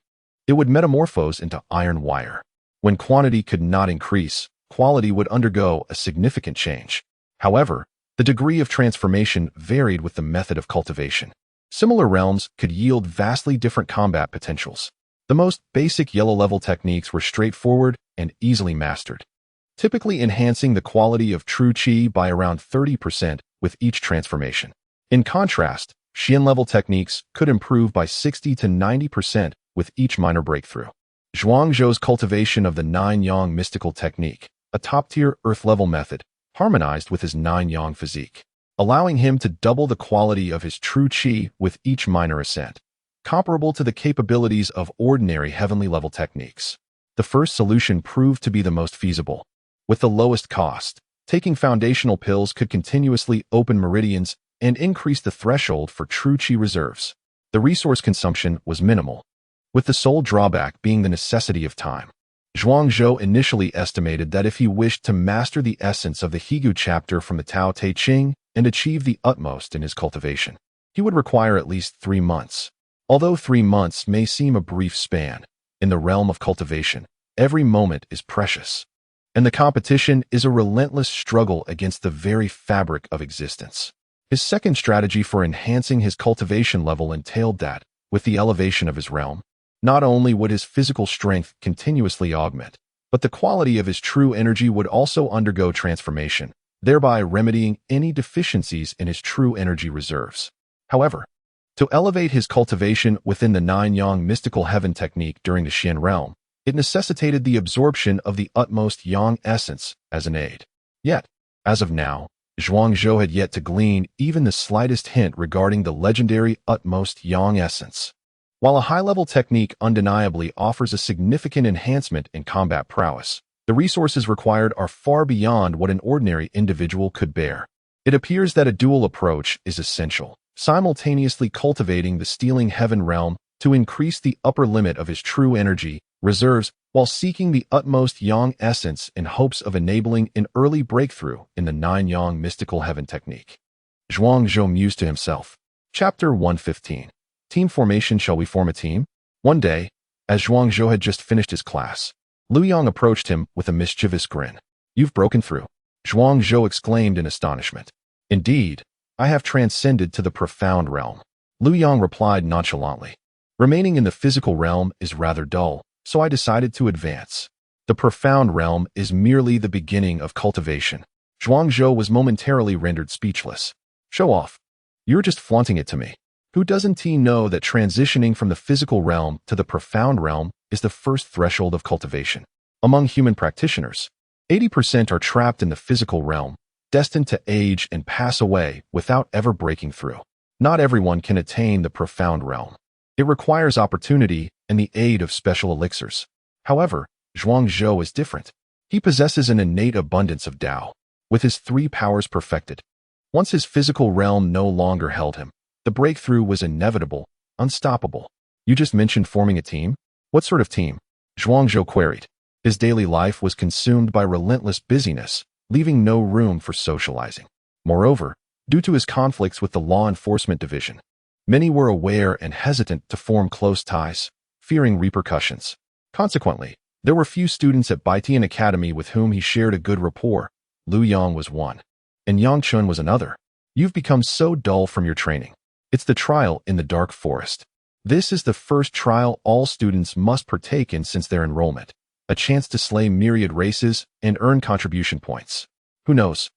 Speaker 1: it would metamorphose into iron wire. When quantity could not increase, quality would undergo a significant change. However, the degree of transformation varied with the method of cultivation. Similar realms could yield vastly different combat potentials. The most basic yellow-level techniques were straightforward and easily mastered, typically enhancing the quality of true qi by around 30% with each transformation. In contrast, Xian-level techniques could improve by 60 to 90% with each minor breakthrough. Zhuangzhou's cultivation of the 9-yang mystical technique, a top-tier earth-level method, harmonized with his 9-yang physique, allowing him to double the quality of his true qi with each minor ascent, comparable to the capabilities of ordinary heavenly-level techniques. The first solution proved to be the most feasible. With the lowest cost, taking foundational pills could continuously open meridians and increase the threshold for true qi reserves. The resource consumption was minimal, with the sole drawback being the necessity of time. Zhuangzhou initially estimated that if he wished to master the essence of the Higu chapter from the Tao Te Ching and achieve the utmost in his cultivation, he would require at least 3 months. Although 3 months may seem a brief span, in the realm of cultivation, every moment is precious. And the competition is a relentless struggle against the very fabric of existence. His second strategy for enhancing his cultivation level entailed that, with the elevation of his realm, not only would his physical strength continuously augment, but the quality of his true energy would also undergo transformation, thereby remedying any deficiencies in his true energy reserves. However, to elevate his cultivation within the nine-yang mystical heaven technique during the Xian realm, it necessitated the absorption of the utmost yang essence as an aid. Yet, as of now, Zhuangzhou had yet to glean even the slightest hint regarding the legendary utmost yang essence. While a high-level technique undeniably offers a significant enhancement in combat prowess, the resources required are far beyond what an ordinary individual could bear. It appears that a dual approach is essential, simultaneously cultivating the stealing heaven realm to increase the upper limit of his true energy reserves while seeking the utmost yang essence in hopes of enabling an early breakthrough in the nine-yang mystical heaven technique. Zhuangzhou mused to himself. Chapter 115. Team formation. Shall we form a team? One day, as Zhuangzhou had just finished his class, Lu Yang approached him with a mischievous grin. You've broken through, Zhuangzhou exclaimed in astonishment. Indeed, I have transcended to the profound realm, Lu Yang replied nonchalantly. Remaining in the physical realm is rather dull, so I decided to advance. The profound realm is merely the beginning of cultivation. Zhuangzhou was momentarily rendered speechless. Show off. You're just flaunting it to me. Who doesn't he know that transitioning from the physical realm to the profound realm is the first threshold of cultivation? Among human practitioners, 80% are trapped in the physical realm, destined to age and pass away without ever breaking through. Not everyone can attain the profound realm. It requires opportunity and the aid of special elixirs. However, Zhuangzhou is different. He possesses an innate abundance of Tao, with his 3 powers perfected. Once his physical realm no longer held him, the breakthrough was inevitable, unstoppable. You just mentioned forming a team? What sort of team? Zhuangzhou queried. His daily life was consumed by relentless busyness, leaving no room for socializing. Moreover, due to his conflicts with the law enforcement division, many were aware and hesitant to form close ties, fearing repercussions. Consequently, there were few students at Baitian Academy with whom he shared a good rapport. Lu Yang was one, and Yang Chun was another. You've become so dull from your training. It's the trial in the dark forest. This is the first trial all students must partake in since their enrollment, a chance to slay myriad races and earn contribution points. Who knows?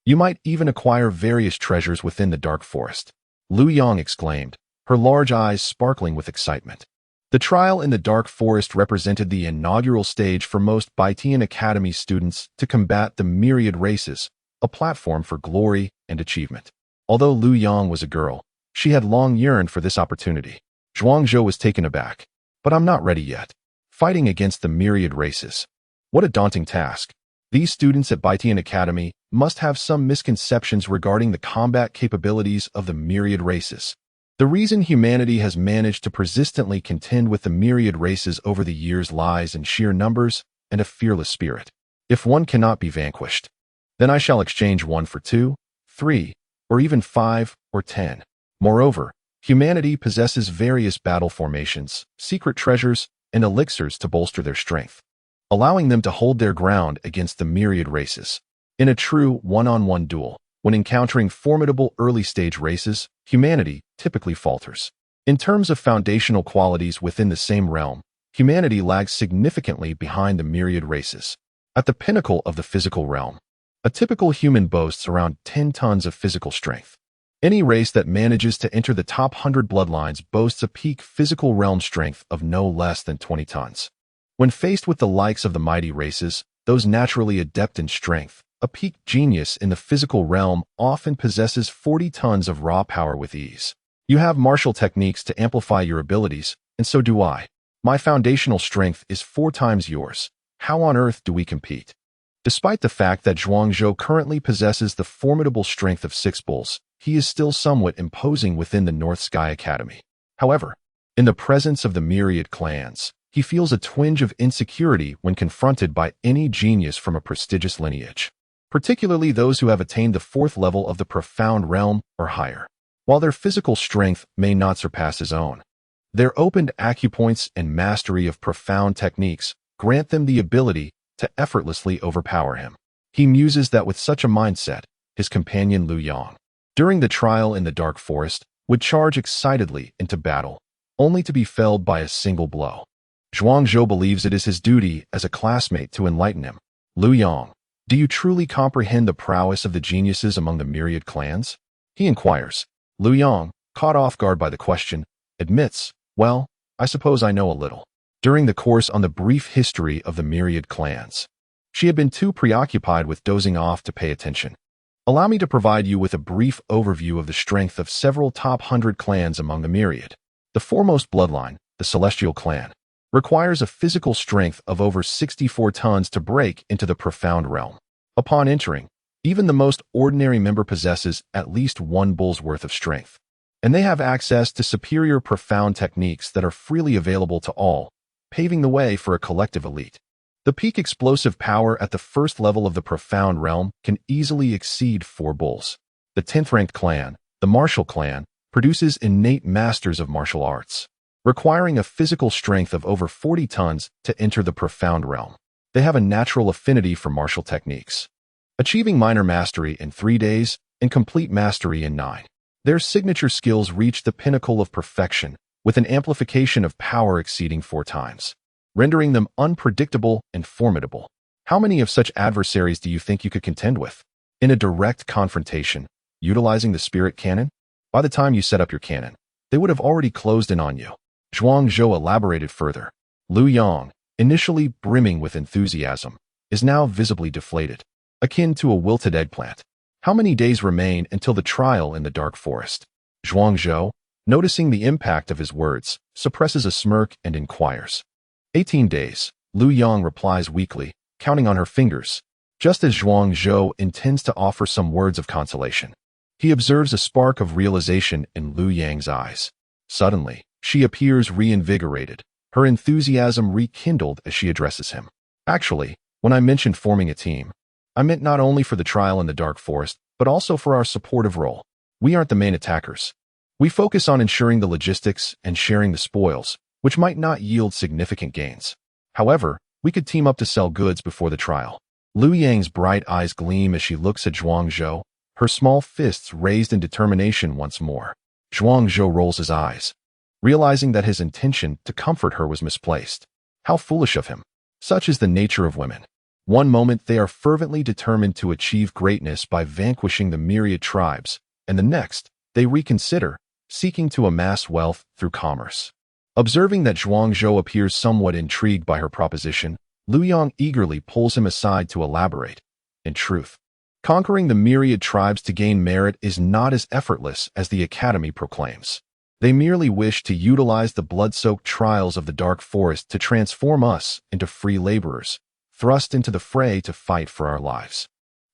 Speaker 1: You might even acquire various treasures within the dark forest. Lu Yang exclaimed, her large eyes sparkling with excitement. The trial in the dark forest represented the inaugural stage for most Baitian Academy students to combat the myriad races, a platform for glory and achievement. Although Lu Yang was a girl, she had long yearned for this opportunity. Zhuangzhou was taken aback. But I'm not ready yet. Fighting against the myriad races. What a daunting task. These students at Baitian Academy must have some misconceptions regarding the combat capabilities of the myriad races. The reason humanity has managed to persistently contend with the myriad races over the years lies in sheer numbers and a fearless spirit. If one cannot be vanquished, then I shall exchange 1 for 2, 3, or even 5 or 10. Moreover, humanity possesses various battle formations, secret treasures, and elixirs to bolster their strength, allowing them to hold their ground against the myriad races. In a true one-on-one duel, when encountering formidable early-stage races, humanity typically falters. In terms of foundational qualities within the same realm, humanity lags significantly behind the myriad races. At the pinnacle of the physical realm, a typical human boasts around 10 tons of physical strength. Any race that manages to enter the top 100 bloodlines boasts a peak physical realm strength of no less than 20 tons. When faced with the likes of the mighty races, those naturally adept in strength, a peak genius in the physical realm often possesses 40 tons of raw power with ease. You have martial techniques to amplify your abilities, and so do I. My foundational strength is 4 times yours. How on earth do we compete? Despite the fact that Zhuangzhou currently possesses the formidable strength of 6 bulls, he is still somewhat imposing within the North Sky Academy. However, in the presence of the myriad clans, he feels a twinge of insecurity when confronted by any genius from a prestigious lineage, particularly those who have attained the 4th level of the profound realm or higher. While their physical strength may not surpass his own, Their opened acupoints and mastery of profound techniques grant them the ability to effortlessly overpower him. He muses that with such a mindset, his companion Lu Yang, during the trial in the dark forest, would charge excitedly into battle, only to be felled by a single blow. Zhuangzhou believes it is his duty as a classmate to enlighten him. Lu Yang, do you truly comprehend the prowess of the geniuses among the myriad clans? He inquires. Lu Yang, caught off guard by the question, admits, well, I suppose I know a little. During the course on the brief history of the myriad clans, she had been too preoccupied with dozing off to pay attention. Allow me to provide you with a brief overview of the strength of several top 100 clans among the myriad. The foremost bloodline, the Celestial clan, requires a physical strength of over 64 tons to break into the profound realm. Upon entering, even the most ordinary member possesses at least one bull's worth of strength, and they have access to superior profound techniques that are freely available to all, paving the way for a collective elite. The peak explosive power at the first level of the profound realm can easily exceed 4 bulls. The 10th-ranked clan, the Martial clan, produces innate masters of martial arts, requiring a physical strength of over 40 tons to enter the profound realm. They have a natural affinity for martial techniques, achieving minor mastery in 3 days and complete mastery in 9. Their signature skills reach the pinnacle of perfection, with an amplification of power exceeding 4 times, rendering them unpredictable and formidable. How many of such adversaries do you think you could contend with? In a direct confrontation, utilizing the spirit cannon? By the time you set up your cannon, they would have already closed in on you. Zhuangzhou elaborated further. Lu Yang, initially brimming with enthusiasm, is now visibly deflated, akin to a wilted eggplant. How many days remain until the trial in the dark forest? Zhuangzhou, noticing the impact of his words, suppresses a smirk and inquires. 18 days, Lu Yang replies weakly, counting on her fingers, just as Zhuangzhou intends to offer some words of consolation. He observes a spark of realization in Lu Yang's eyes. Suddenly, she appears reinvigorated, her enthusiasm rekindled as she addresses him. Actually, when I mentioned forming a team, I meant not only for the trial in the dark forest, but also for our supportive role. We aren't the main attackers. We focus on ensuring the logistics and sharing the spoils, which might not yield significant gains. However, we could team up to sell goods before the trial. Lu Yang's bright eyes gleam as she looks at Zhuangzhou, her small fists raised in determination once more. Zhuangzhou rolls his eyes, realizing that his intention to comfort her was misplaced. How foolish of him. Such is the nature of women. One moment they are fervently determined to achieve greatness by vanquishing the myriad tribes, and the next, they reconsider, seeking to amass wealth through commerce. Observing that Zhuangzhou appears somewhat intrigued by her proposition, Lu Yang eagerly pulls him aside to elaborate. In truth, conquering the myriad tribes to gain merit is not as effortless as the Academy proclaims. They merely wish to utilize the blood-soaked trials of the dark forest to transform us into free laborers, thrust into the fray to fight for our lives.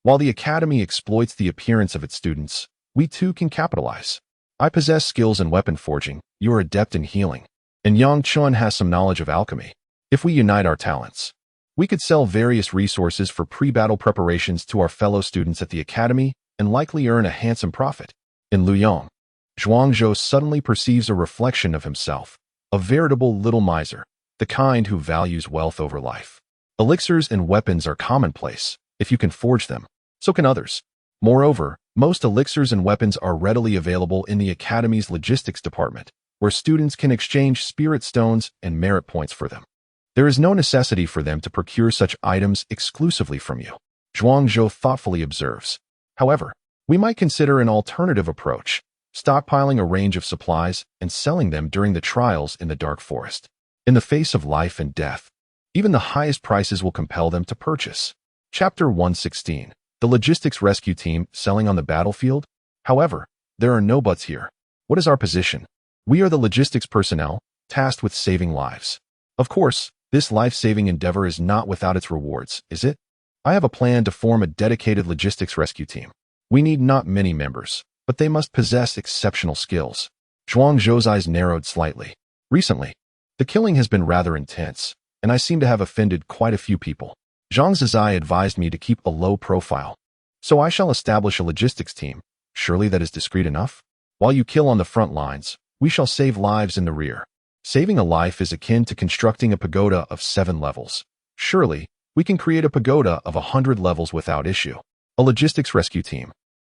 Speaker 1: While the Academy exploits the appearance of its students, we too can capitalize. I possess skills in weapon forging, you are adept in healing, and Yang Chun has some knowledge of alchemy. If we unite our talents, we could sell various resources for pre-battle preparations to our fellow students at the Academy and likely earn a handsome profit. In Lu Yang, Zhuangzhou suddenly perceives a reflection of himself, a veritable little miser, the kind who values wealth over life. Elixirs and weapons are commonplace. If you can forge them, so can others. Moreover, most elixirs and weapons are readily available in the Academy's logistics department, where students can exchange spirit stones and merit points for them. There is no necessity for them to procure such items exclusively from you, Zhuangzhou thoughtfully observes. However, we might consider an alternative approach, stockpiling a range of supplies and selling them during the trials in the dark forest. In the face of life and death, even the highest prices will compel them to purchase. Chapter 116. The Logistics Rescue Team selling on the battlefield? However, there are no buts here. What is our position? We are the logistics personnel, tasked with saving lives. Of course, this life-saving endeavor is not without its rewards, is it? I have a plan to form a dedicated logistics rescue team. We need not many members, but they must possess exceptional skills. Zhuangzhou's eyes narrowed slightly. Recently, the killing has been rather intense, and I seem to have offended quite a few people. Zhang Zizai advised me to keep a low profile, so I shall establish a logistics team. Surely that is discreet enough? While you kill on the front lines, we shall save lives in the rear. Saving a life is akin to constructing a pagoda of 7 levels. Surely, we can create a pagoda of 100 levels without issue. A logistics rescue team.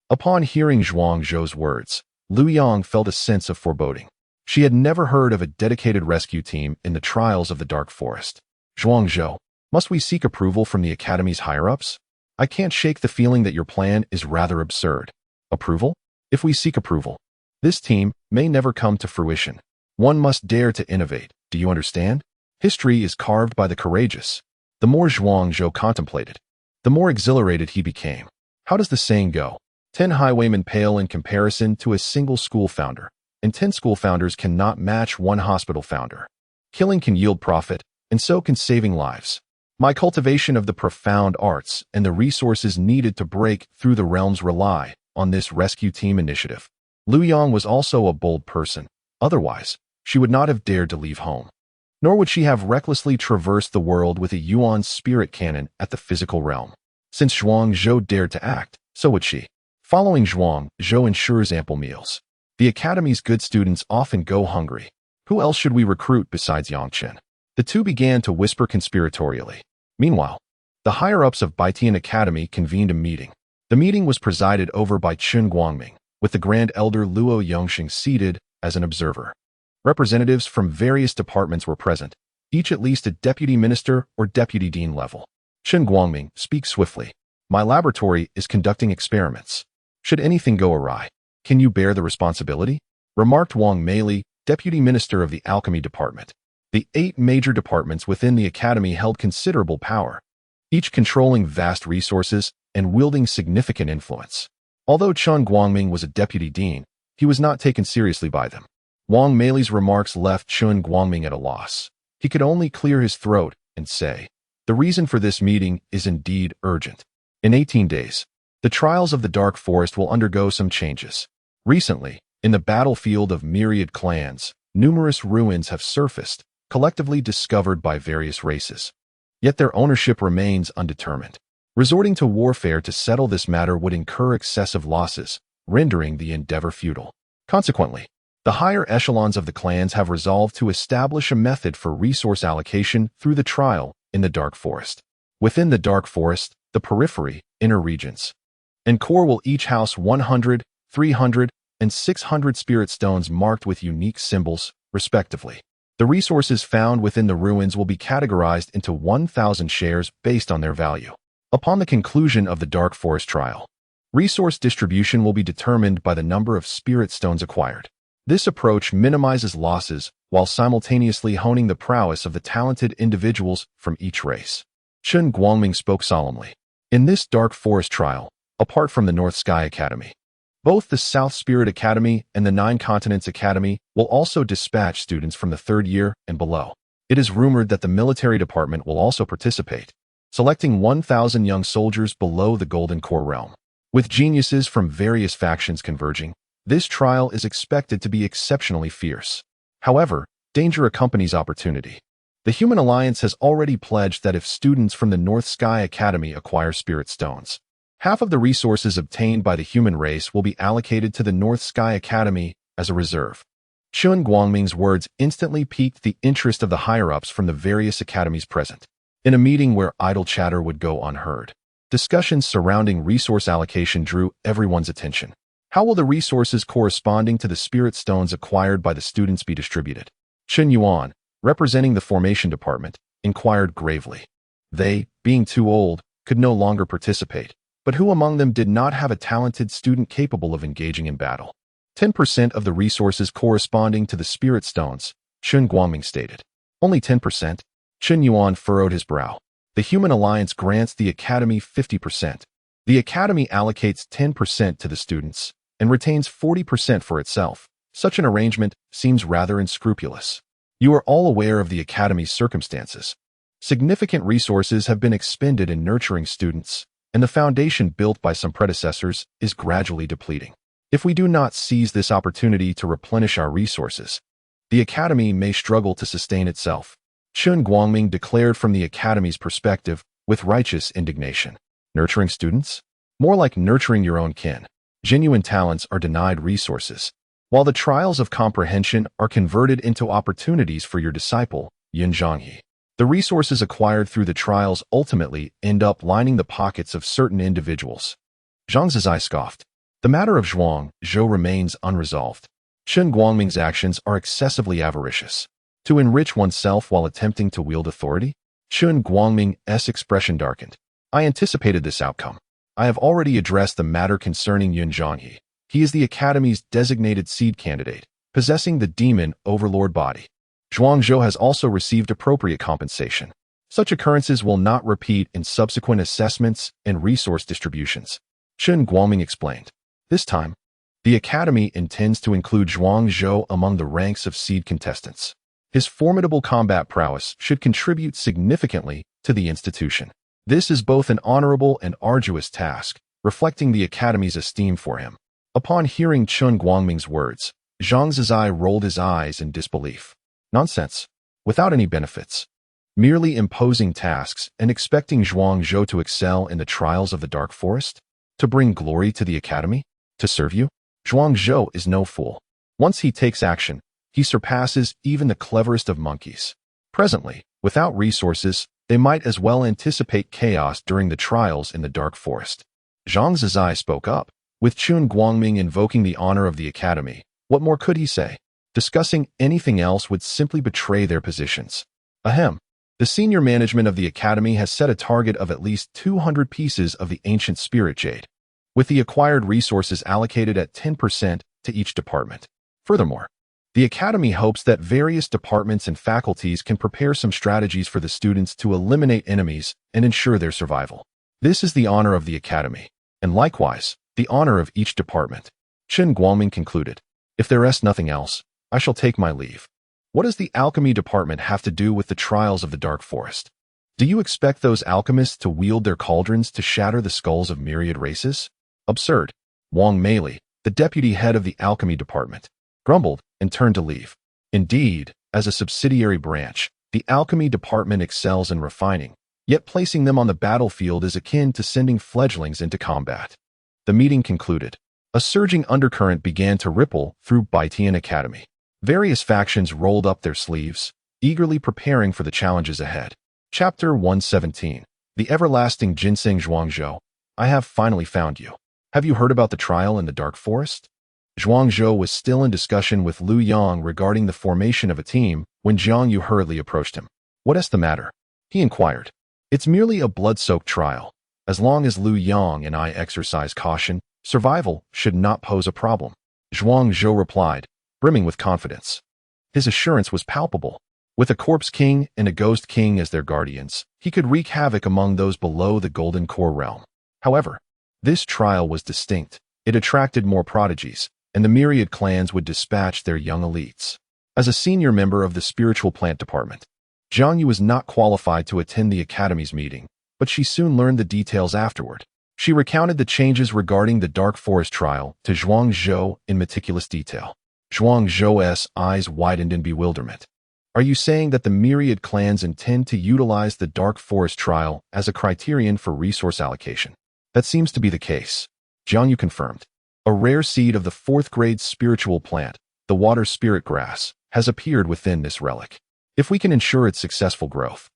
Speaker 1: Upon hearing Zhuang Zhou's words, Liu Yang felt a sense of foreboding. She had never heard of a dedicated rescue team in the trials of the Dark Forest. Zhuang Zhou, must we seek approval from the Academy's higher-ups? I can't shake the feeling that your plan is rather absurd. Approval? If we seek approval, this team may never come to fruition. One must dare to innovate, do you understand? History is carved by the courageous. The more Zhuang Zhou contemplated, the more exhilarated he became. How does the saying go? 10 highwaymen pale in comparison to a single school founder, and 10 school founders cannot match one hospital founder. Killing can yield profit, and so can saving lives. My cultivation of the profound arts and the resources needed to break through the realms rely on this rescue team initiative. Liu Yang was also a bold person. Otherwise, she would not have dared to leave home. Nor would she have recklessly traversed the world with a Yuan spirit cannon at the physical realm. Since Zhuang Zhou dared to act, so would she. Following Zhuang Zhou ensures ample meals. The Academy's good students often go hungry. Who else should we recruit besides Yangchen? The two began to whisper conspiratorially. Meanwhile, the higher-ups of Baitian Academy convened a meeting. The meeting was presided over by Chun Guangming, with the Grand Elder Luo Yongxing seated as an observer. Representatives from various departments were present, each at least at deputy minister or deputy dean level. Chun Guangming, speak swiftly. My laboratory is conducting experiments. Should anything go awry, can you bear the responsibility? Remarked Wang Meili, deputy minister of the alchemy department. The 8 major departments within the academy held considerable power, each controlling vast resources and wielding significant influence. Although Chun Guangming was a deputy dean, he was not taken seriously by them. Wang Meili's remarks left Chun Guangming at a loss. He could only clear his throat and say, the reason for this meeting is indeed urgent. In 18 days, the trials of the Dark Forest will undergo some changes. Recently, in the battlefield of myriad clans, numerous ruins have surfaced, collectively discovered by various races. Yet their ownership remains undetermined. Resorting to warfare to settle this matter would incur excessive losses, rendering the endeavor futile. Consequently, the higher echelons of the clans have resolved to establish a method for resource allocation through the trial in the Dark Forest. Within the Dark Forest, the periphery, inner regions, and core will each house 100, 300, and 600 spirit stones marked with unique symbols, respectively. The resources found within the ruins will be categorized into 1,000 shares based on their value. Upon the conclusion of the Dark Forest trial, resource distribution will be determined by the number of spirit stones acquired. This approach minimizes losses while simultaneously honing the prowess of the talented individuals from each race. Chun Guangming spoke solemnly. In this Dark Forest trial, apart from the North Sky Academy, both the South Spirit Academy and the 9 Continents Academy will also dispatch students from the 3rd year and below. It is rumored that the military department will also participate, selecting 1,000 young soldiers below the Golden Core realm. With geniuses from various factions converging, this trial is expected to be exceptionally fierce. However, danger accompanies opportunity. The Human Alliance has already pledged that if students from the North Sky Academy acquire spirit stones, half of the resources obtained by the human race will be allocated to the North Sky Academy as a reserve. Chun Guangming's words instantly piqued the interest of the higher-ups from the various academies present. In a meeting where idle chatter would go unheard, discussions surrounding resource allocation drew everyone's attention. How will the resources corresponding to the spirit stones acquired by the students be distributed? Chen Yuan, representing the formation department, inquired gravely. They, being too old, could no longer participate, but who among them did not have a talented student capable of engaging in battle? 10% of the resources corresponding to the spirit stones, Chun Guangming stated. Only 10%? Chen Yuan furrowed his brow. The Human Alliance grants the Academy 50%. The Academy allocates 10% to the students and retains 40% for itself. Such an arrangement seems rather unscrupulous. You are all aware of the Academy's circumstances. Significant resources have been expended in nurturing students, and the foundation built by some predecessors is gradually depleting. If we do not seize this opportunity to replenish our resources, the Academy may struggle to sustain itself. Chun Guangming declared from the Academy's perspective with righteous indignation. Nurturing students? More like nurturing your own kin. Genuine talents are denied resources. while the trials of comprehension are converted into opportunities for your disciple, Yin Zhanghe. The resources acquired through the trials ultimately end up lining the pockets of certain individuals. Zhang Zizai scoffed. The matter of Zhuang Zhou remains unresolved. Chen Guangming's actions are excessively avaricious. To enrich oneself while attempting to wield authority? Chen Guangming's expression darkened. I anticipated this outcome. I have already addressed the matter concerning Yin Zhanghe. He is the Academy's designated seed candidate, possessing the demon overlord body. Zhuang Zhou has also received appropriate compensation. Such occurrences will not repeat in subsequent assessments and resource distributions. Chen Guangming explained. This time, the Academy intends to include Zhuang Zhou among the ranks of seed contestants. His formidable combat prowess should contribute significantly to the institution. This is both an honorable and arduous task, reflecting the Academy's esteem for him. Upon hearing Chen Guangming's words, Zhang Zizai rolled his eyes in disbelief. Nonsense. Without any benefits. Merely imposing tasks and expecting Zhuang Zhou to excel in the trials of the Dark Forest? To bring glory to the Academy? To serve you? Zhuang Zhou is no fool. Once he takes action, he surpasses even the cleverest of monkeys. Presently, without resources, they might as well anticipate chaos during the trials in the Dark Forest. Zhang Zizai spoke up. With Chen Guangming invoking the honor of the Academy, what more could he say? Discussing anything else would simply betray their positions. Ahem. The senior management of the Academy has set a target of at least 200 pieces of the ancient spirit jade, with the acquired resources allocated at 10% to each department. Furthermore, the Academy hopes that various departments and faculties can prepare some strategies for the students to eliminate enemies and ensure their survival. This is the honor of the Academy, and likewise, the honor of each department. Chen Guangming concluded. If there is nothing else, I shall take my leave. What does the alchemy department have to do with the trials of the Dark Forest? Do you expect those alchemists to wield their cauldrons to shatter the skulls of myriad races? Absurd. Wang Meili, the deputy head of the alchemy department, grumbled and turned to leave. Indeed, as a subsidiary branch, the alchemy department excels in refining, yet placing them on the battlefield is akin to sending fledglings into combat. The meeting concluded. A surging undercurrent began to ripple through Baitian Academy. Various factions rolled up their sleeves, eagerly preparing for the challenges ahead. Chapter 117. The Everlasting Ginseng. Zhuang Zhou, I have finally found you. Have you heard about the trial in the Dark Forest? Zhuang Zhou was still in discussion with Lu Yang regarding the formation of a team when Jiang Yu hurriedly approached him. What is the matter? He inquired. It's merely a blood-soaked trial. As long as Lu Yang and I exercise caution, survival should not pose a problem. Zhuang Zhou replied, brimming with confidence. His assurance was palpable. With a corpse king and a ghost king as their guardians, he could wreak havoc among those below the Golden Core realm. However, this trial was distinct. It attracted more prodigies, and the myriad clans would dispatch their young elites. As a senior member of the spiritual plant department, Jiang Yu was not qualified to attend the Academy's meeting, but she soon learned the details afterward. She recounted the changes regarding the Dark Forest trial to Zhuang Zhou in meticulous detail. Zhuang Zhou's eyes widened in bewilderment. Are you saying that the myriad clans intend to utilize the Dark Forest trial as a criterion for resource allocation? That seems to be the case. Jiang Yu confirmed. A rare seed of the 4th grade spiritual plant, the water spirit grass, has appeared within this relic. If we can ensure its successful growth,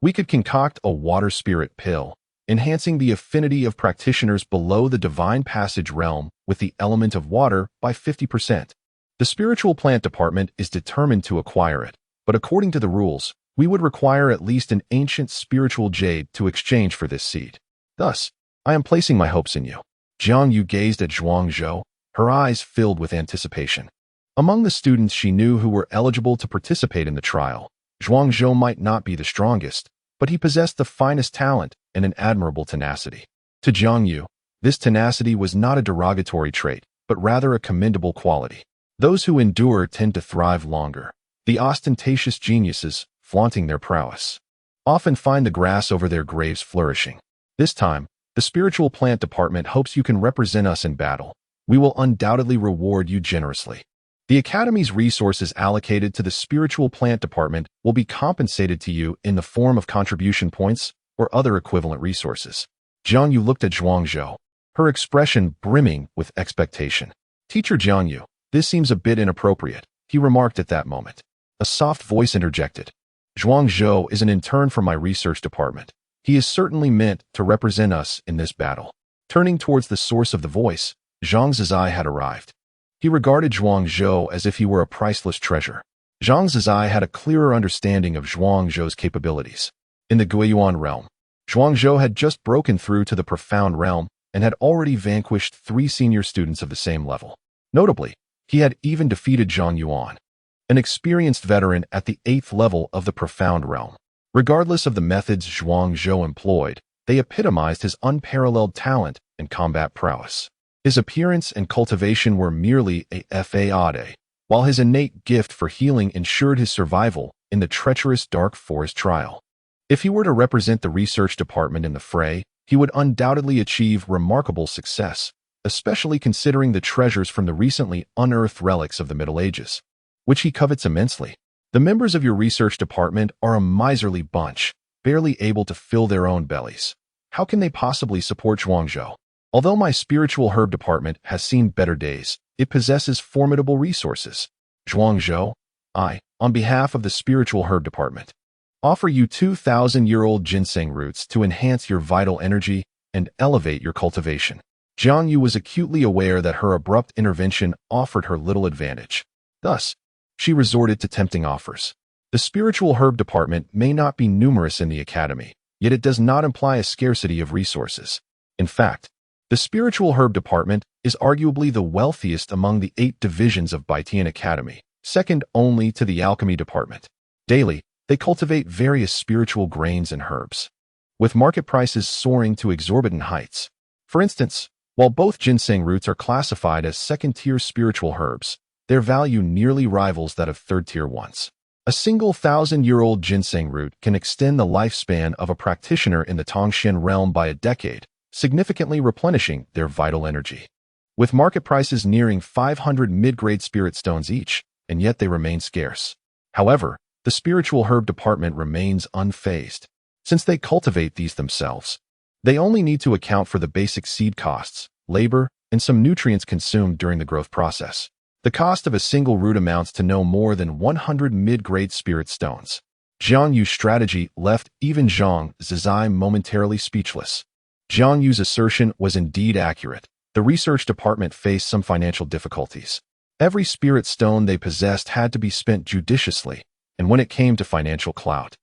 Speaker 1: we could concoct a water spirit pill, enhancing the affinity of practitioners below the divine passage realm with the element of water by 50%. The spiritual plant department is determined to acquire it, but according to the rules, we would require at least an ancient spiritual jade to exchange for this seed. Thus, I am placing my hopes in you. Jiang Yu gazed at Zhuang Zhou, her eyes filled with anticipation. Among the students she knew who were eligible to participate in the trial, Zhuang Zhou might not be the strongest, but he possessed the finest talent and an admirable tenacity. To Jiang Yu, this tenacity was not a derogatory trait, but rather a commendable quality. Those who endure tend to thrive longer. The ostentatious geniuses, flaunting their prowess, often find the grass over their graves flourishing. This time, the spiritual plant department hopes you can represent us in battle. We will undoubtedly reward you generously. The Academy's resources allocated to the spiritual plant department will be compensated to you in the form of contribution points or other equivalent resources. Jiang Yu looked at Zhuang Zhou, her expression brimming with expectation. Teacher Jiang Yu, This seems a bit inappropriate, he remarked at that moment. A soft voice interjected. Zhuang Zhou is an intern from my research department. He is certainly meant to represent us in this battle. Turning towards the source of the voice, Zhang Zizai had arrived. He regarded Zhuang Zhou as if he were a priceless treasure. Zhang Zizai had a clearer understanding of Zhuang Zhou's capabilities. In the Guiyuan realm, Zhuang Zhou had just broken through to the profound realm and had already vanquished 3 senior students of the same level. Notably, he had even defeated Zhang Yuan, an experienced veteran at the 8th level of the profound realm. Regardless of the methods Zhuang Zhou employed, they epitomized his unparalleled talent and combat prowess. His appearance and cultivation were merely a fade, while his innate gift for healing ensured his survival in the treacherous dark forest trial. If he were to represent the research department in the fray, he would undoubtedly achieve remarkable success, especially considering the treasures from the recently unearthed relics of the Middle Ages, which he covets immensely. The members of your research department are a miserly bunch, barely able to fill their own bellies. How can they possibly support Zhuang Zhou? Although my spiritual herb department has seen better days, it possesses formidable resources. Zhuang Zhou, I, on behalf of the spiritual herb department, offer you 2,000-year-old ginseng roots to enhance your vital energy and elevate your cultivation. Jiang Yu was acutely aware that her abrupt intervention offered her little advantage. Thus, she resorted to tempting offers. The spiritual herb department may not be numerous in the academy, yet it does not imply a scarcity of resources. In fact, the spiritual herb department is arguably the wealthiest among the 8 divisions of Baitian Academy, second only to the alchemy department. Daily, they cultivate various spiritual grains and herbs, with market prices soaring to exorbitant heights. For instance, while both ginseng roots are classified as second-tier spiritual herbs, their value nearly rivals that of third-tier ones. A single 1,000-year-old ginseng root can extend the lifespan of a practitioner in the Tongxian realm by a decade, significantly replenishing their vital energy. With market prices nearing 500 mid-grade spirit stones each, and yet they remain scarce. However, the spiritual herb department remains unfazed. Since they cultivate these themselves, they only need to account for the basic seed costs, labor, and some nutrients consumed during the growth process. The cost of a single root amounts to no more than 100 mid-grade spirit stones. Jiang Yu's strategy left even Zhang Zizai momentarily speechless. Jiang Yu's assertion was indeed accurate. The research department faced some financial difficulties. Every spirit stone they possessed had to be spent judiciously, and when it came to financial clout,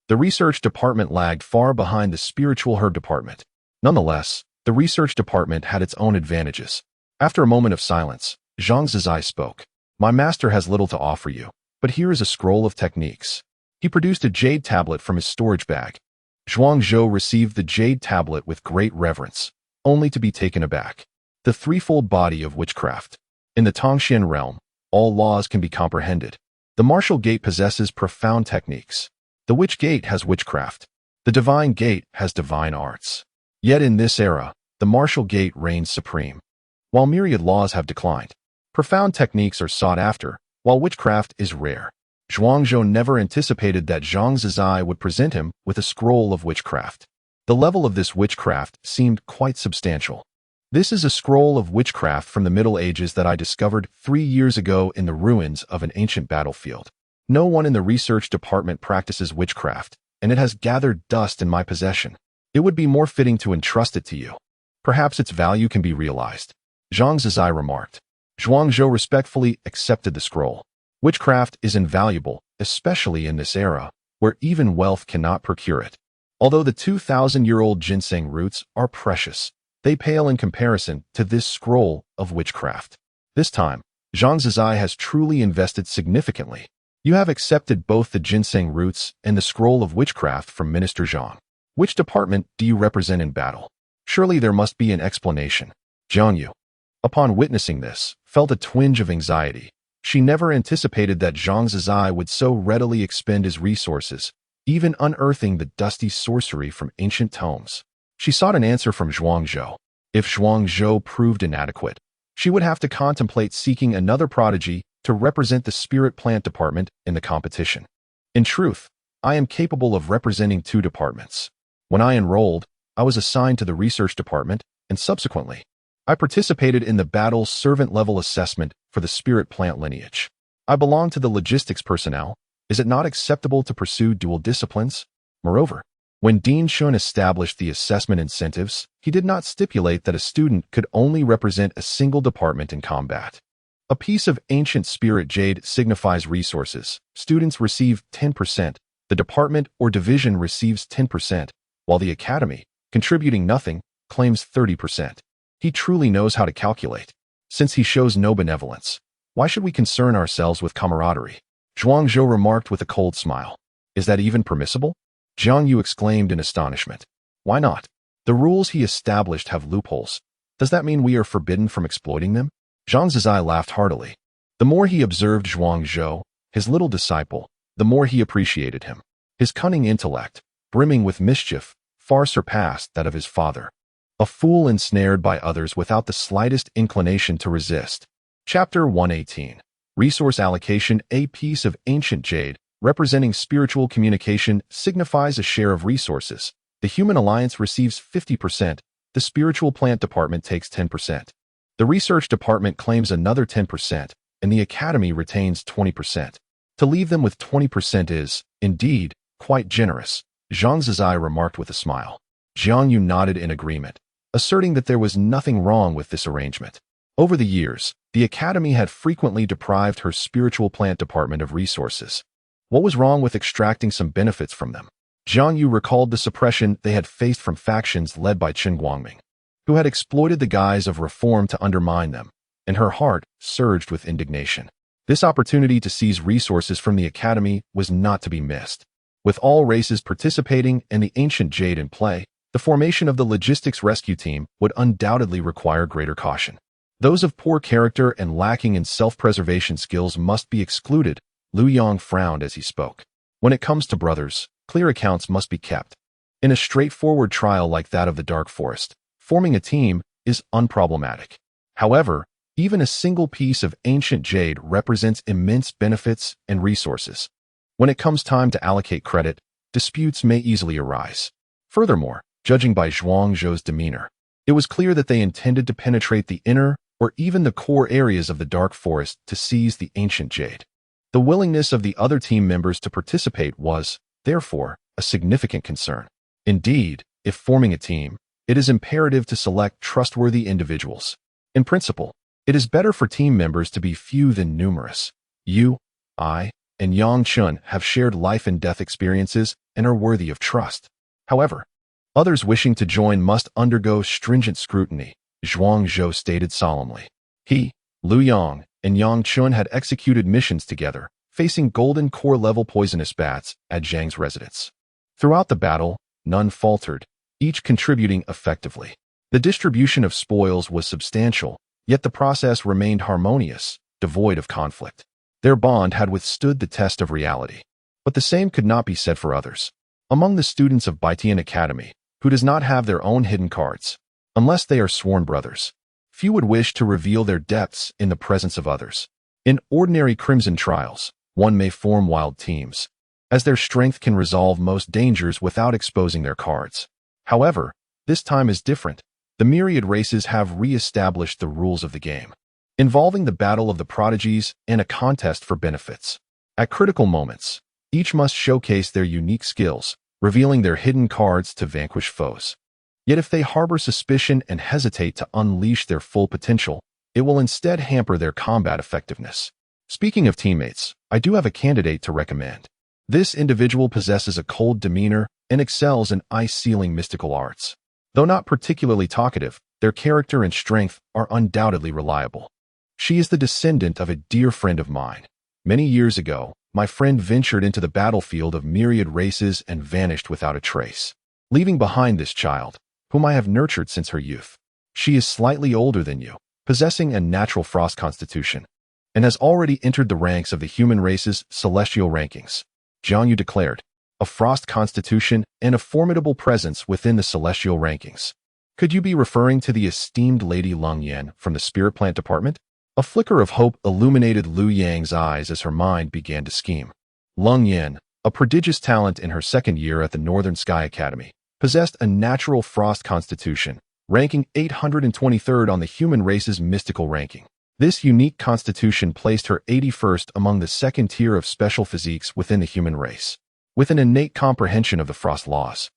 Speaker 1: the research department lagged far behind the spiritual herb department. Nonetheless, the research department had its own advantages. After a moment of silence, Zhang Zizai spoke. My master has little to offer you, but here is a scroll of techniques. He produced a jade tablet from his storage bag. Zhuang Zhou received the jade tablet with great reverence, only to be taken aback. The threefold body of witchcraft. In the Tongxian realm, all laws can be comprehended. The martial gate possesses profound techniques. The witch gate has witchcraft. The divine gate has divine arts. Yet in this era, the martial gate reigns supreme. While myriad laws have declined, profound techniques are sought after, while witchcraft is rare. Zhuang Zhou never anticipated that Zhang Zizai would present him with a scroll of witchcraft. The level of this witchcraft seemed quite substantial. This is a scroll of witchcraft from the Middle Ages that I discovered 3 years ago in the ruins of an ancient battlefield. No one in the research department practices witchcraft, and it has gathered dust in my possession. It would be more fitting to entrust it to you. Perhaps its value can be realized. Zhang Zizai remarked. Zhuang Zhou respectfully accepted the scroll. Witchcraft is invaluable, especially in this era, where even wealth cannot procure it. Although the 2,000-year-old ginseng roots are precious, they pale in comparison to this scroll of witchcraft. This time, Zhang Zizai has truly invested significantly. You have accepted both the ginseng roots and the scroll of witchcraft from Minister Zhang. Which department do you represent in battle? Surely there must be an explanation. Jiang Yu, upon witnessing this, felt a twinge of anxiety. She never anticipated that Zhang Zizai would so readily expend his resources, even unearthing the dusty sorcery from ancient tomes. She sought an answer from Zhuang Zhou. If Zhuang Zhou proved inadequate, she would have to contemplate seeking another prodigy to represent the spirit plant department in the competition. In truth, I am capable of representing 2 departments. When I enrolled, I was assigned to the research department, and subsequently, I participated in the battle's servant-level assessment for the spirit plant lineage. I belong to the logistics personnel. Is it not acceptable to pursue dual disciplines? Moreover, when Dean Shun established the assessment incentives, he did not stipulate that a student could only represent a single department in combat. A piece of ancient spirit jade signifies resources. Students receive 10%, the department or division receives 10%, while the academy, contributing nothing, claims 30%. He truly knows how to calculate. Since he shows no benevolence, why should we concern ourselves with camaraderie? Zhuangzhou remarked with a cold smile. Is that even permissible? Jiang Yu exclaimed in astonishment. Why not? The rules he established have loopholes. Does that mean we are forbidden from exploiting them? Zhang Zizai laughed heartily. The more he observed Zhuangzhou, his little disciple, the more he appreciated him. His cunning intellect, brimming with mischief, far surpassed that of his father. A fool ensnared by others without the slightest inclination to resist. Chapter 118. Resource allocation. A piece of ancient jade, representing spiritual communication, signifies a share of resources. The Human Alliance receives 50%, the Spiritual Plant Department takes 10%. The Research Department claims another 10%, and the Academy retains 20%. To leave them with 20% is, indeed, quite generous, Zhang Zizai remarked with a smile. Jiang Yu nodded in agreement, asserting that there was nothing wrong with this arrangement. Over the years, the Academy had frequently deprived her Spiritual Plant Department of resources. What was wrong with extracting some benefits from them? Jiang Yu recalled the suppression they had faced from factions led by Chen Guangming, who had exploited the guise of reform to undermine them, and her heart surged with indignation. This opportunity to seize resources from the Academy was not to be missed. With all races participating and the ancient jade in play, the formation of the logistics rescue team would undoubtedly require greater caution. Those of poor character and lacking in self-preservation skills must be excluded. Lu Yang frowned as he spoke. When it comes to brothers, clear accounts must be kept. In a straightforward trial like that of the Dark Forest, forming a team is unproblematic. However, even a single piece of ancient jade represents immense benefits and resources. When it comes time to allocate credit, disputes may easily arise. Furthermore, judging by Zhuangzhou's demeanor, it was clear that they intended to penetrate the inner or even the core areas of the Dark Forest to seize the ancient jade. The willingness of the other team members to participate was, therefore, a significant concern. Indeed, if forming a team, it is imperative to select trustworthy individuals. In principle, it is better for team members to be few than numerous. You, I, and Yang Chun have shared life and death experiences and are worthy of trust. However, others wishing to join must undergo stringent scrutiny, Zhuangzhou stated solemnly. He, Lu Yang, and Yang Chun had executed missions together, facing golden core-level poisonous bats at Zhang's residence. Throughout the battle, none faltered, each contributing effectively. The distribution of spoils was substantial, yet the process remained harmonious, devoid of conflict. Their bond had withstood the test of reality. But the same could not be said for others. Among the students of Baitian Academy, who does not have their own hidden cards, unless they are sworn brothers, few would wish to reveal their depths in the presence of others. In ordinary crimson trials, one may form wild teams, as their strength can resolve most dangers without exposing their cards. However, this time is different. The myriad races have re-established the rules of the game, involving the battle of the prodigies and a contest for benefits. At critical moments, each must showcase their unique skills, revealing their hidden cards to vanquish foes. Yet if they harbor suspicion and hesitate to unleash their full potential, it will instead hamper their combat effectiveness. Speaking of teammates, I do have a candidate to recommend. This individual possesses a cold demeanor and excels in ice-sealing mystical arts. Though not particularly talkative, their character and strength are undoubtedly reliable. She is the descendant of a dear friend of mine. Many years ago, my friend ventured into the battlefield of myriad races and vanished without a trace, leaving behind this child, whom I have nurtured since her youth. She is slightly older than you, possessing a natural frost constitution, and has already entered the ranks of the human race's celestial rankings. Jiang Yu declared, a frost constitution and a formidable presence within the celestial rankings. Could you be referring to the esteemed Lady Lung Yan from the Spirit Plant Department? A flicker of hope illuminated Lu Yang's eyes as her mind began to scheme. Lung Yan, a prodigious talent in her second year at the Northern Sky Academy, possessed a natural frost constitution, ranking 823rd on the human race's mystical ranking. This unique constitution placed her 81st among the second tier of special physiques within the human race. With an innate comprehension of the frost laws,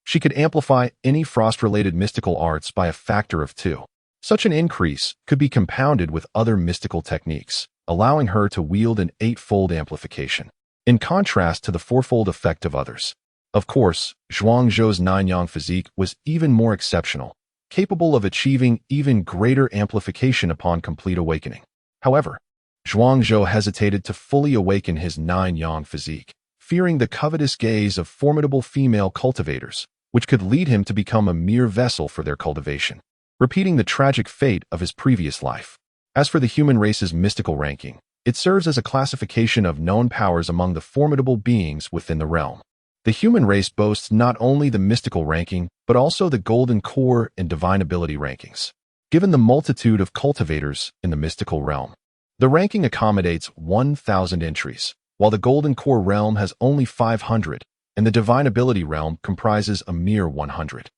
Speaker 1: she could amplify any frost-related mystical arts by a factor of 2. Such an increase could be compounded with other mystical techniques, allowing her to wield an 8-fold amplification, in contrast to the 4-fold effect of others. Of course, Zhuangzhou's 9-yang physique was even more exceptional, capable of achieving even greater amplification upon complete awakening. However, Zhuangzhou hesitated to fully awaken his 9-yang physique, fearing the covetous gaze of formidable female cultivators, which could lead him to become a mere vessel for their cultivation, repeating the tragic fate of his previous life. As for the human race's mystical ranking, it serves as a classification of known powers among the formidable beings within the realm. The human race boasts not only the mystical ranking, but also the golden core and divine ability rankings. Given the multitude of cultivators in the mystical realm, the ranking accommodates 1,000 entries, while the golden core realm has only 500, and the divine ability realm comprises a mere 100.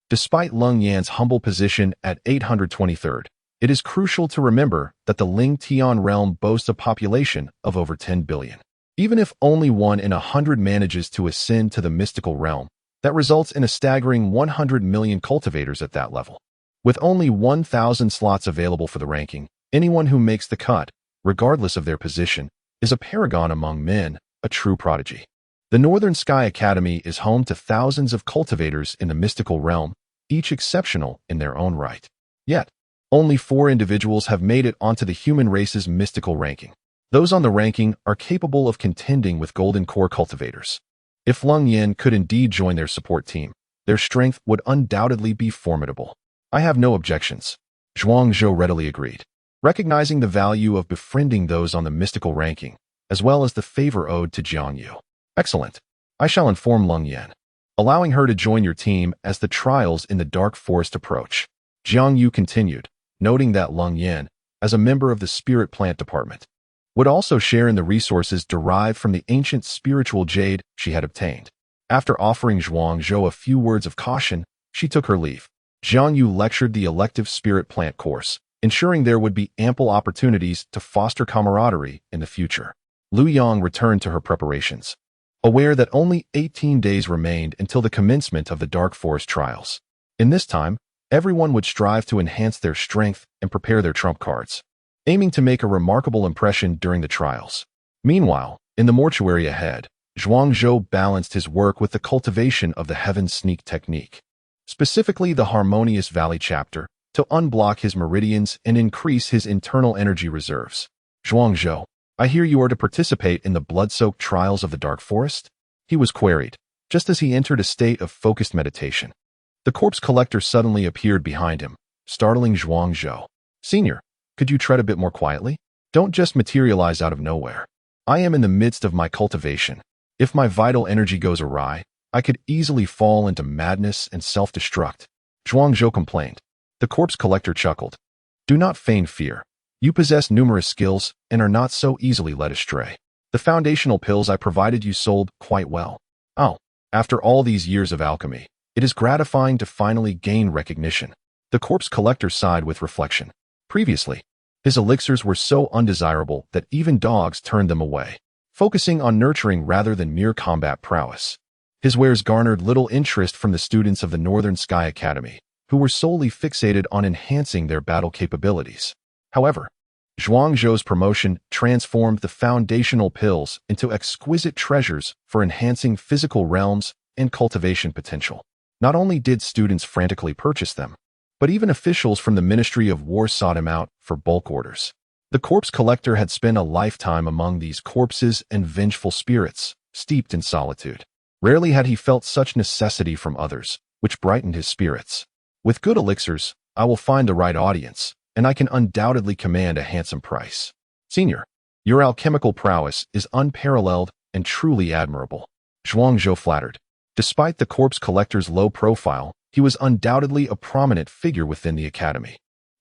Speaker 1: Despite Lung Yan's humble position at 823rd, it is crucial to remember that the Ling Tian realm boasts a population of over 10 billion. Even if only 1 in 100 manages to ascend to the mystical realm, that results in a staggering 100 million cultivators at that level. With only 1,000 slots available for the ranking, anyone who makes the cut, regardless of their position, is a paragon among men, a true prodigy. The Northern Sky Academy is home to thousands of cultivators in the mystical realm, each exceptional in their own right. Yet, only 4 individuals have made it onto the human race's mystical ranking. Those on the ranking are capable of contending with golden core cultivators. If Lung Yan could indeed join their support team, their strength would undoubtedly be formidable. I have no objections. Zhuangzhou readily agreed, recognizing the value of befriending those on the mystical ranking, as well as the favor owed to Jiangyu. Excellent. I shall inform Lung Yan, allowing her to join your team as the trials in the dark forest approach. Jiangyu continued, noting that Lung Yan, as a member of the spirit plant department, would also share in the resources derived from the ancient spiritual jade she had obtained. After offering Zhuangzhou a few words of caution, she took her leave. Jiangyu lectured the elective spirit plant course, ensuring there would be ample opportunities to foster camaraderie in the future. Lu Yang returned to her preparations, aware that only 18 days remained until the commencement of the Dark Forest trials. In this time, everyone would strive to enhance their strength and prepare their trump cards, aiming to make a remarkable impression during the trials. Meanwhile, in the mortuary ahead, Zhuangzhou balanced his work with the cultivation of the Heaven Sneak technique, specifically the Harmonious Valley chapter, to unblock his meridians and increase his internal energy reserves. Zhuangzhou, I hear you are to participate in the blood-soaked trials of the Dark Forest? He was queried, just as he entered a state of focused meditation. The corpse collector suddenly appeared behind him, startling Zhuangzhou. Senior, could you tread a bit more quietly? Don't just materialize out of nowhere. I am in the midst of my cultivation. If my vital energy goes awry, I could easily fall into madness and self-destruct. Zhuangzhou complained. The corpse collector chuckled. Do not feign fear. You possess numerous skills and are not so easily led astray. The foundational pills I provided you sold quite well. Oh, after all these years of alchemy, it is gratifying to finally gain recognition. The corpse collector sighed with reflection. Previously, his elixirs were so undesirable that even dogs turned them away, focusing on nurturing rather than mere combat prowess. His wares garnered little interest from the students of the Northern Sky Academy, who were solely fixated on enhancing their battle capabilities. However, Zhuangzhou's promotion transformed the foundational pills into exquisite treasures for enhancing physical realms and cultivation potential. Not only did students frantically purchase them, but even officials from the Ministry of War sought him out for bulk orders. The corpse collector had spent a lifetime among these corpses and vengeful spirits, steeped in solitude. Rarely had he felt such necessity from others, which brightened his spirits. With good elixirs, I will find the right audience, and I can undoubtedly command a handsome price. Senior, your alchemical prowess is unparalleled and truly admirable. Zhuangzhou flattered. Despite the corpse collector's low profile, he was undoubtedly a prominent figure within the academy.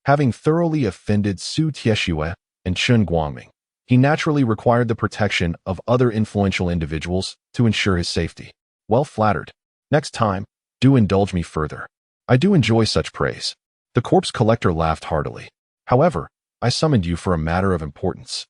Speaker 1: Having thoroughly offended Su Tieshue and Chen Guangming, he naturally required the protection of other influential individuals to ensure his safety. Well flattered. Next time, do indulge me further. I do enjoy such praise. The corpse collector laughed heartily. However, I summoned you for a matter of importance.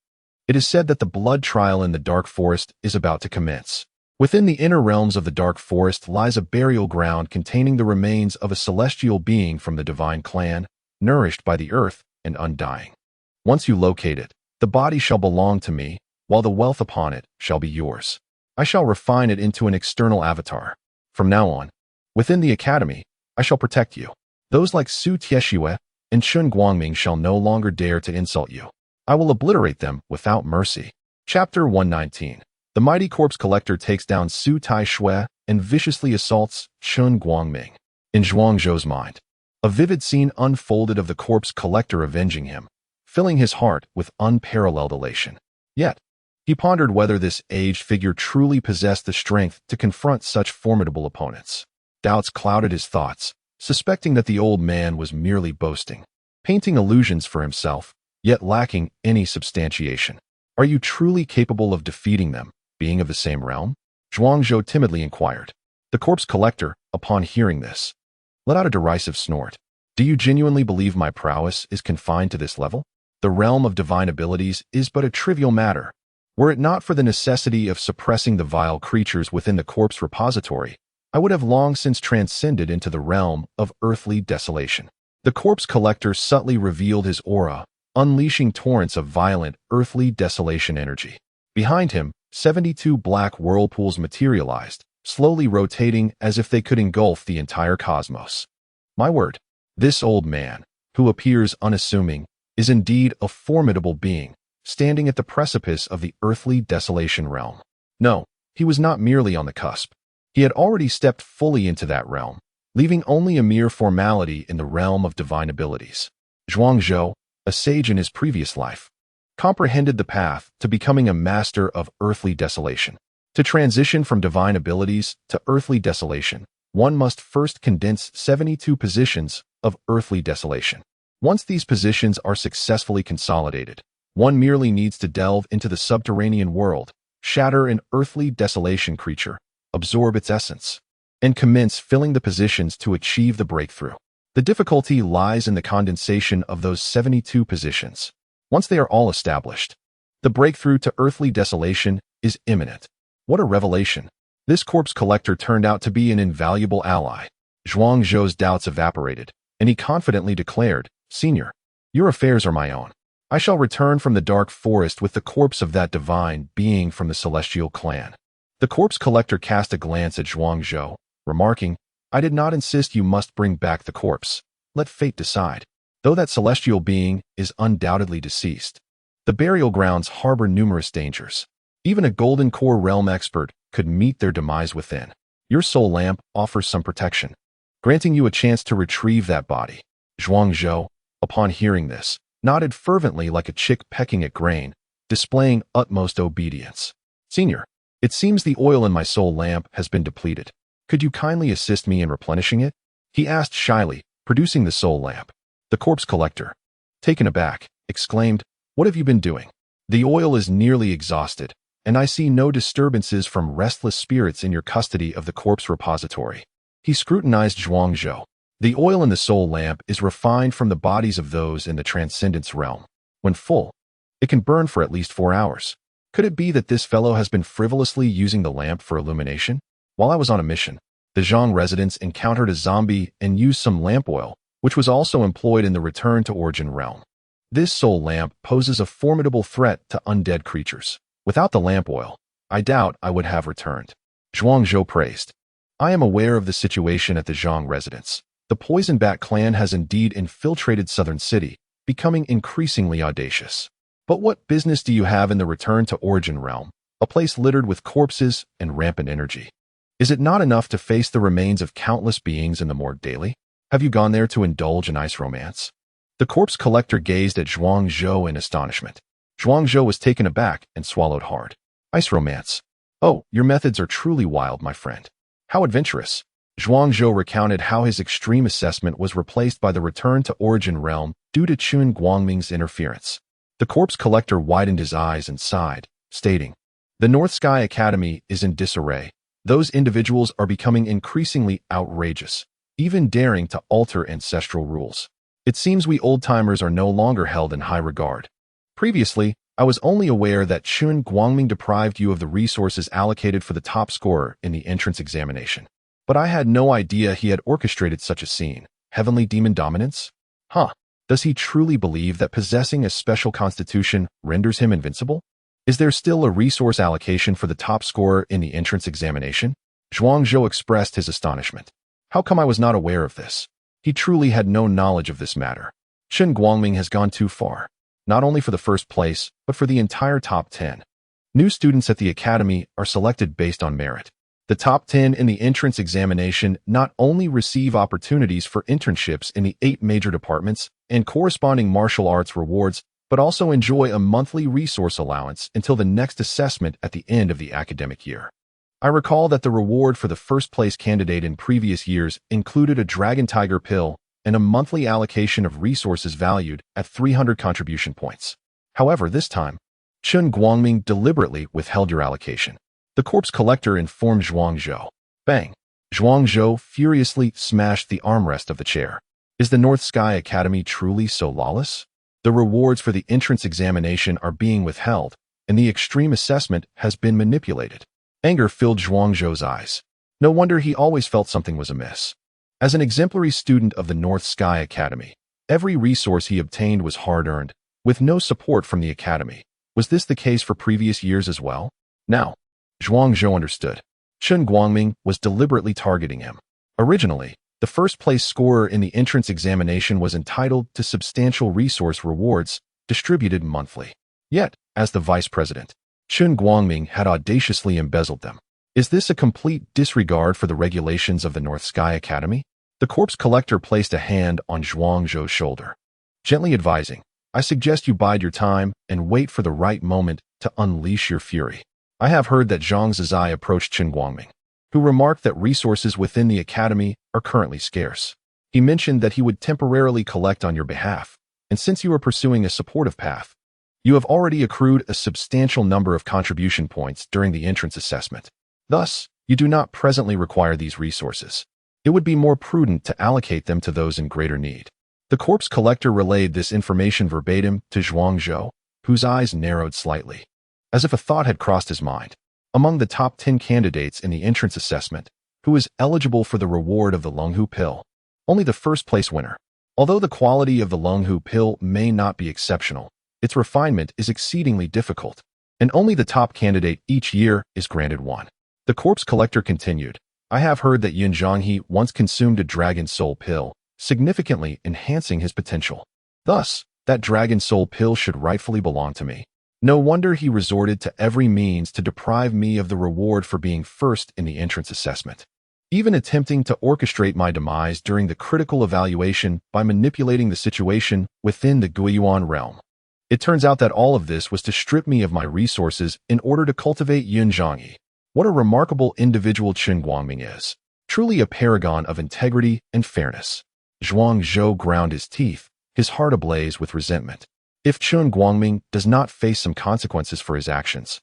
Speaker 1: It is said that the blood trial in the Dark Forest is about to commence. Within the inner realms of the Dark Forest lies a burial ground containing the remains of a celestial being from the divine clan, nourished by the earth and undying. Once you locate it, the body shall belong to me, while the wealth upon it shall be yours. I shall refine it into an external avatar. From now on, within the academy, I shall protect you. Those like Su Tieshue and Chun Guangming shall no longer dare to insult you. I will obliterate them without mercy. Chapter 119. The mighty corpse collector takes down Su Taishui and viciously assaults Chun Guangming. In Zhuangzhou's mind, a vivid scene unfolded of the corpse collector avenging him, filling his heart with unparalleled elation. Yet, he pondered whether this aged figure truly possessed the strength to confront such formidable opponents. Doubts clouded his thoughts, suspecting that the old man was merely boasting, painting illusions for himself, yet lacking any substantiation. Are you truly capable of defeating them, being of the same realm? Zhuangzhou timidly inquired. The corpse collector, upon hearing this, let out a derisive snort. Do you genuinely believe my prowess is confined to this level? The realm of divine abilities is but a trivial matter. Were it not for the necessity of suppressing the vile creatures within the corpse repository, I would have long since transcended into the realm of earthly desolation. The corpse collector subtly revealed his aura, unleashing torrents of violent, earthly desolation energy. Behind him, 72 black whirlpools materialized, slowly rotating as if they could engulf the entire cosmos. My word, this old man, who appears unassuming, is indeed a formidable being, standing at the precipice of the earthly desolation realm. No, he was not merely on the cusp. He had already stepped fully into that realm, leaving only a mere formality in the realm of divine abilities. Zhuangzhou, a sage in his previous life, comprehended the path to becoming a master of earthly desolation. To transition from divine abilities to earthly desolation, one must first condense 72 positions of earthly desolation. Once these positions are successfully consolidated, one merely needs to delve into the subterranean world, shatter an earthly desolation creature, absorb its essence, and commence filling the positions to achieve the breakthrough. The difficulty lies in the condensation of those 72 positions. Once they are all established, the breakthrough to earthly desolation is imminent. What a revelation! This corpse collector turned out to be an invaluable ally. Zhuangzhou's doubts evaporated, and he confidently declared, Senior, your affairs are my own. I shall return from the dark forest with the corpse of that divine being from the celestial clan. The corpse collector cast a glance at Zhuangzhou, remarking, I did not insist you must bring back the corpse. Let fate decide. Though that celestial being is undoubtedly deceased, the burial grounds harbor numerous dangers. Even a golden core realm expert could meet their demise within. Your soul lamp offers some protection, granting you a chance to retrieve that body. Zhuangzhou, upon hearing this, nodded fervently like a chick pecking at grain, displaying utmost obedience. Senior, it seems the oil in my soul lamp has been depleted. Could you kindly assist me in replenishing it? He asked shyly, producing the soul lamp. The corpse collector, taken aback, exclaimed, What have you been doing? The oil is nearly exhausted, and I see no disturbances from restless spirits in your custody of the corpse repository. He scrutinized Zhuangzhou. The oil in the soul lamp is refined from the bodies of those in the transcendence realm. When full, it can burn for at least 4 hours. Could it be that this fellow has been frivolously using the lamp for illumination? While I was on a mission, the Zhang residents encountered a zombie and used some lamp oil, which was also employed in the Return to Origin realm. This soul lamp poses a formidable threat to undead creatures. Without the lamp oil, I doubt I would have returned. Zhuangzhou praised. I am aware of the situation at the Zhang residence. The Poison Bat clan has indeed infiltrated Southern City, becoming increasingly audacious. But what business do you have in the Return to Origin realm, a place littered with corpses and rampant energy? Is it not enough to face the remains of countless beings in the morgue daily? Have you gone there to indulge in ice romance? The corpse collector gazed at Zhuangzhou in astonishment. Zhuangzhou was taken aback and swallowed hard. Ice romance. Oh, your methods are truly wild, my friend. How adventurous. Zhuangzhou recounted how his extreme assessment was replaced by the Return to Origin realm due to Chun Guangming's interference. The corpse collector widened his eyes and sighed, stating, The North Sky Academy is in disarray. Those individuals are becoming increasingly outrageous, even daring to alter ancestral rules. It seems we old-timers are no longer held in high regard. Previously, I was only aware that Chun Guangming deprived you of the resources allocated for the top scorer in the entrance examination. But I had no idea he had orchestrated such a scene. Heavenly demon dominance? Huh. Does he truly believe that possessing a special constitution renders him invincible? Is there still a resource allocation for the top scorer in the entrance examination? Zhuangzhou expressed his astonishment. How come I was not aware of this? He truly had no knowledge of this matter. Chun Guangming has gone too far, not only for the first place, but for the entire top 10. New students at the academy are selected based on merit. The top 10 in the entrance examination not only receive opportunities for internships in the 8 major departments and corresponding martial arts rewards, but also enjoy a monthly resource allowance until the next assessment at the end of the academic year. I recall that the reward for the first-place candidate in previous years included a Dragon Tiger pill and a monthly allocation of resources valued at 300 contribution points. However, this time, Chun Guangming deliberately withheld your allocation. The corpse collector informed Zhuangzhou. Bang! Zhuangzhou furiously smashed the armrest of the chair. Is the North Sky Academy truly so lawless? The rewards for the entrance examination are being withheld, and the extreme assessment has been manipulated. Anger filled Zhuangzhou's eyes. No wonder he always felt something was amiss. As an exemplary student of the North Sky Academy, every resource he obtained was hard-earned, with no support from the academy. Was this the case for previous years as well? Now, Zhuangzhou understood. Chun Guangming was deliberately targeting him. Originally, the first-place scorer in the entrance examination was entitled to substantial resource rewards distributed monthly. Yet, as the vice president, Chun Guangming had audaciously embezzled them. Is this a complete disregard for the regulations of the North Sky Academy? The corpse collector placed a hand on Zhuangzhou's shoulder, gently advising, I suggest you bide your time and wait for the right moment to unleash your fury. I have heard that Zhang Zizai approached Chun Guangming, who remarked that resources within the academy are currently scarce. He mentioned that he would temporarily collect on your behalf, and since you are pursuing a supportive path, you have already accrued a substantial number of contribution points during the entrance assessment. Thus, you do not presently require these resources. It would be more prudent to allocate them to those in greater need. The corpse collector relayed this information verbatim to Zhuangzhou, whose eyes narrowed slightly, as if a thought had crossed his mind. Among the top 10 candidates in the entrance assessment, who is eligible for the reward of the Lunghu pill, only the first-place winner. Although the quality of the Lunghu pill may not be exceptional, its refinement is exceedingly difficult, and only the top candidate each year is granted one. The corpse collector continued, I have heard that Yun Zhanghe once consumed a dragon soul pill, significantly enhancing his potential. Thus, that dragon soul pill should rightfully belong to me. No wonder he resorted to every means to deprive me of the reward for being first in the entrance assessment, even attempting to orchestrate my demise during the critical evaluation by manipulating the situation within the Guiyuan realm. It turns out that all of this was to strip me of my resources in order to cultivate Yun Zhanghe. What a remarkable individual Chun Guangming is. Truly a paragon of integrity and fairness. Zhuangzhou ground his teeth, his heart ablaze with resentment. If Chun Guangming does not face some consequences for his actions,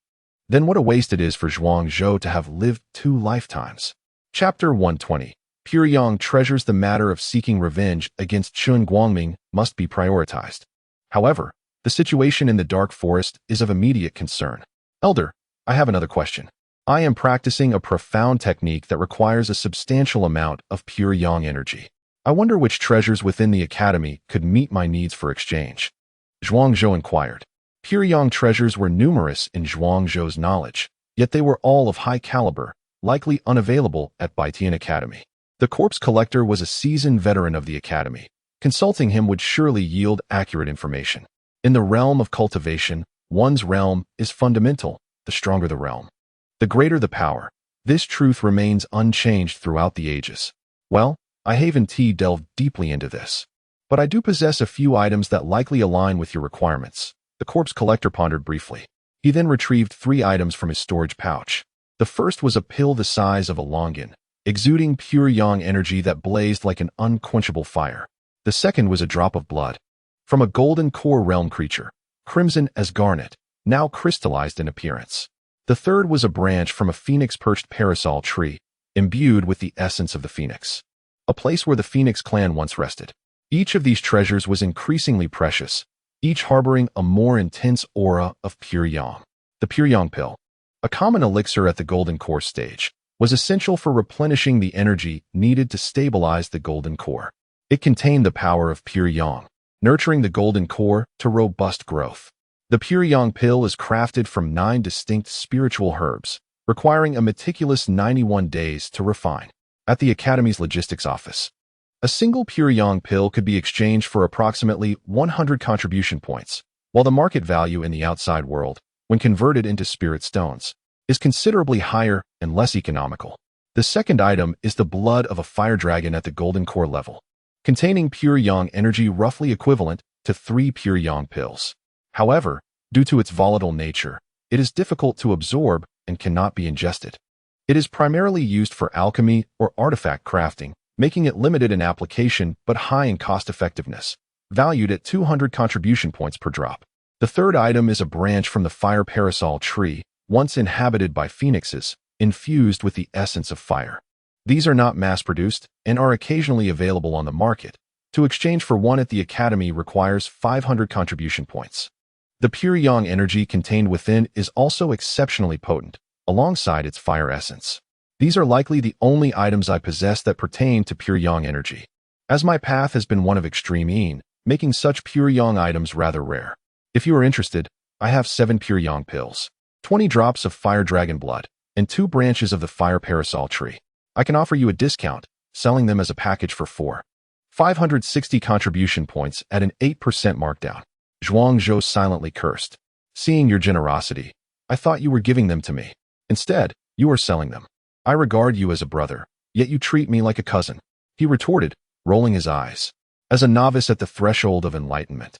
Speaker 1: then what a waste it is for Zhuangzhou to have lived 2 lifetimes. Chapter 120. Pure Yang treasures the matter of seeking revenge against Chun Guangming must be prioritized. However, the situation in the dark forest is of immediate concern. Elder, I have another question. I am practicing a profound technique that requires a substantial amount of pure yang energy. I wonder which treasures within the academy could meet my needs for exchange. Zhuangzhou inquired. Pure yang treasures were numerous in Zhuangzhou's knowledge, yet they were all of high caliber, likely unavailable at Baitian Academy. The corpse collector was a seasoned veteran of the academy. Consulting him would surely yield accurate information. In the realm of cultivation, one's realm is fundamental, the stronger the realm, the greater the power. This truth remains unchanged throughout the ages. Well, I haven't delved deeply into this, but I do possess a few items that likely align with your requirements. The corpse collector pondered briefly. He then retrieved 3 items from his storage pouch. The first was a pill the size of a longan, exuding pure yang energy that blazed like an unquenchable fire. The second was a drop of blood from a golden core realm creature, crimson as garnet, now crystallized in appearance. The third was a branch from a phoenix-perched parasol tree, imbued with the essence of the phoenix, a place where the phoenix clan once rested. Each of these treasures was increasingly precious, each harboring a more intense aura of pure yang. The pure yang pill, a common elixir at the golden core stage, was essential for replenishing the energy needed to stabilize the golden core. It contained the power of pure yang, nurturing the golden core to robust growth. The pure yang pill is crafted from 9 distinct spiritual herbs, requiring a meticulous 91 days to refine. At the Academy's logistics office, a single pure yang pill could be exchanged for approximately 100 contribution points, while the market value in the outside world, when converted into spirit stones, is considerably higher and less economical. The second item is the blood of a fire dragon at the golden core level, containing pure yang energy roughly equivalent to 3 pure yang pills. However, due to its volatile nature, it is difficult to absorb and cannot be ingested. It is primarily used for alchemy or artifact crafting, making it limited in application but high in cost-effectiveness, valued at 200 contribution points per drop. The third item is a branch from the fire parasol tree, once inhabited by phoenixes, infused with the essence of fire. These are not mass-produced and are occasionally available on the market. To exchange for one at the Academy requires 500 contribution points. The pure yang energy contained within is also exceptionally potent, alongside its fire essence. These are likely the only items I possess that pertain to pure yang energy, as my path has been one of extreme yin, making such pure yang items rather rare. If you are interested, I have 7 pure yang pills, 20 drops of fire dragon blood, and 2 branches of the fire parasol tree. I can offer you a discount, selling them as a package for 560 contribution points at an 8% markdown. Zhuang Zhou silently cursed. Seeing your generosity, I thought you were giving them to me. Instead, you are selling them. I regard you as a brother, yet you treat me like a cousin, he retorted, rolling his eyes. As a novice at the threshold of enlightenment,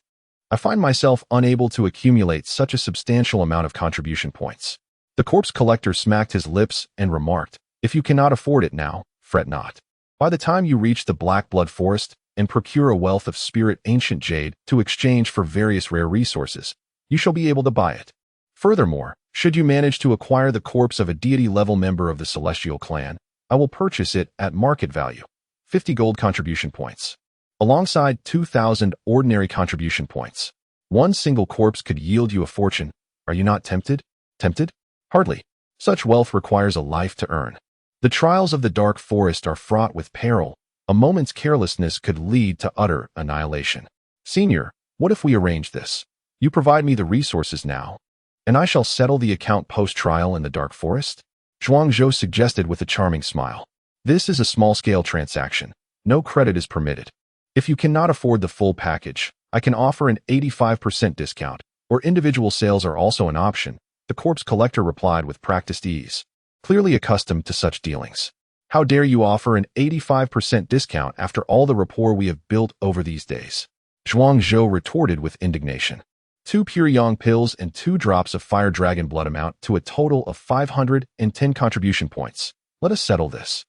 Speaker 1: I find myself unable to accumulate such a substantial amount of contribution points. The corpse collector smacked his lips and remarked, if you cannot afford it now, fret not. By the time you reach the Black Blood Forest and procure a wealth of spirit ancient jade to exchange for various rare resources, you shall be able to buy it. Furthermore, should you manage to acquire the corpse of a deity-level member of the Celestial Clan, I will purchase it at market value, 50 gold contribution points, alongside 2,000 ordinary contribution points. One single corpse could yield you a fortune. Are you not tempted? Tempted? Hardly. Such wealth requires a life to earn. The trials of the Dark Forest are fraught with peril. A moment's carelessness could lead to utter annihilation. Senior, what if we arrange this? You provide me the resources now, and I shall settle the account post-trial in the Dark Forest? Zhuang Zhou suggested with a charming smile. This is a small-scale transaction. No credit is permitted. If you cannot afford the full package, I can offer an 85% discount, or individual sales are also an option, the corpse collector replied with practiced ease, clearly accustomed to such dealings. How dare you offer an 85% discount after all the rapport we have built over these days? Zhuang Zhou retorted with indignation. 2 pure yang pills and 2 drops of fire dragon blood amount to a total of 510 contribution points. Let us settle this.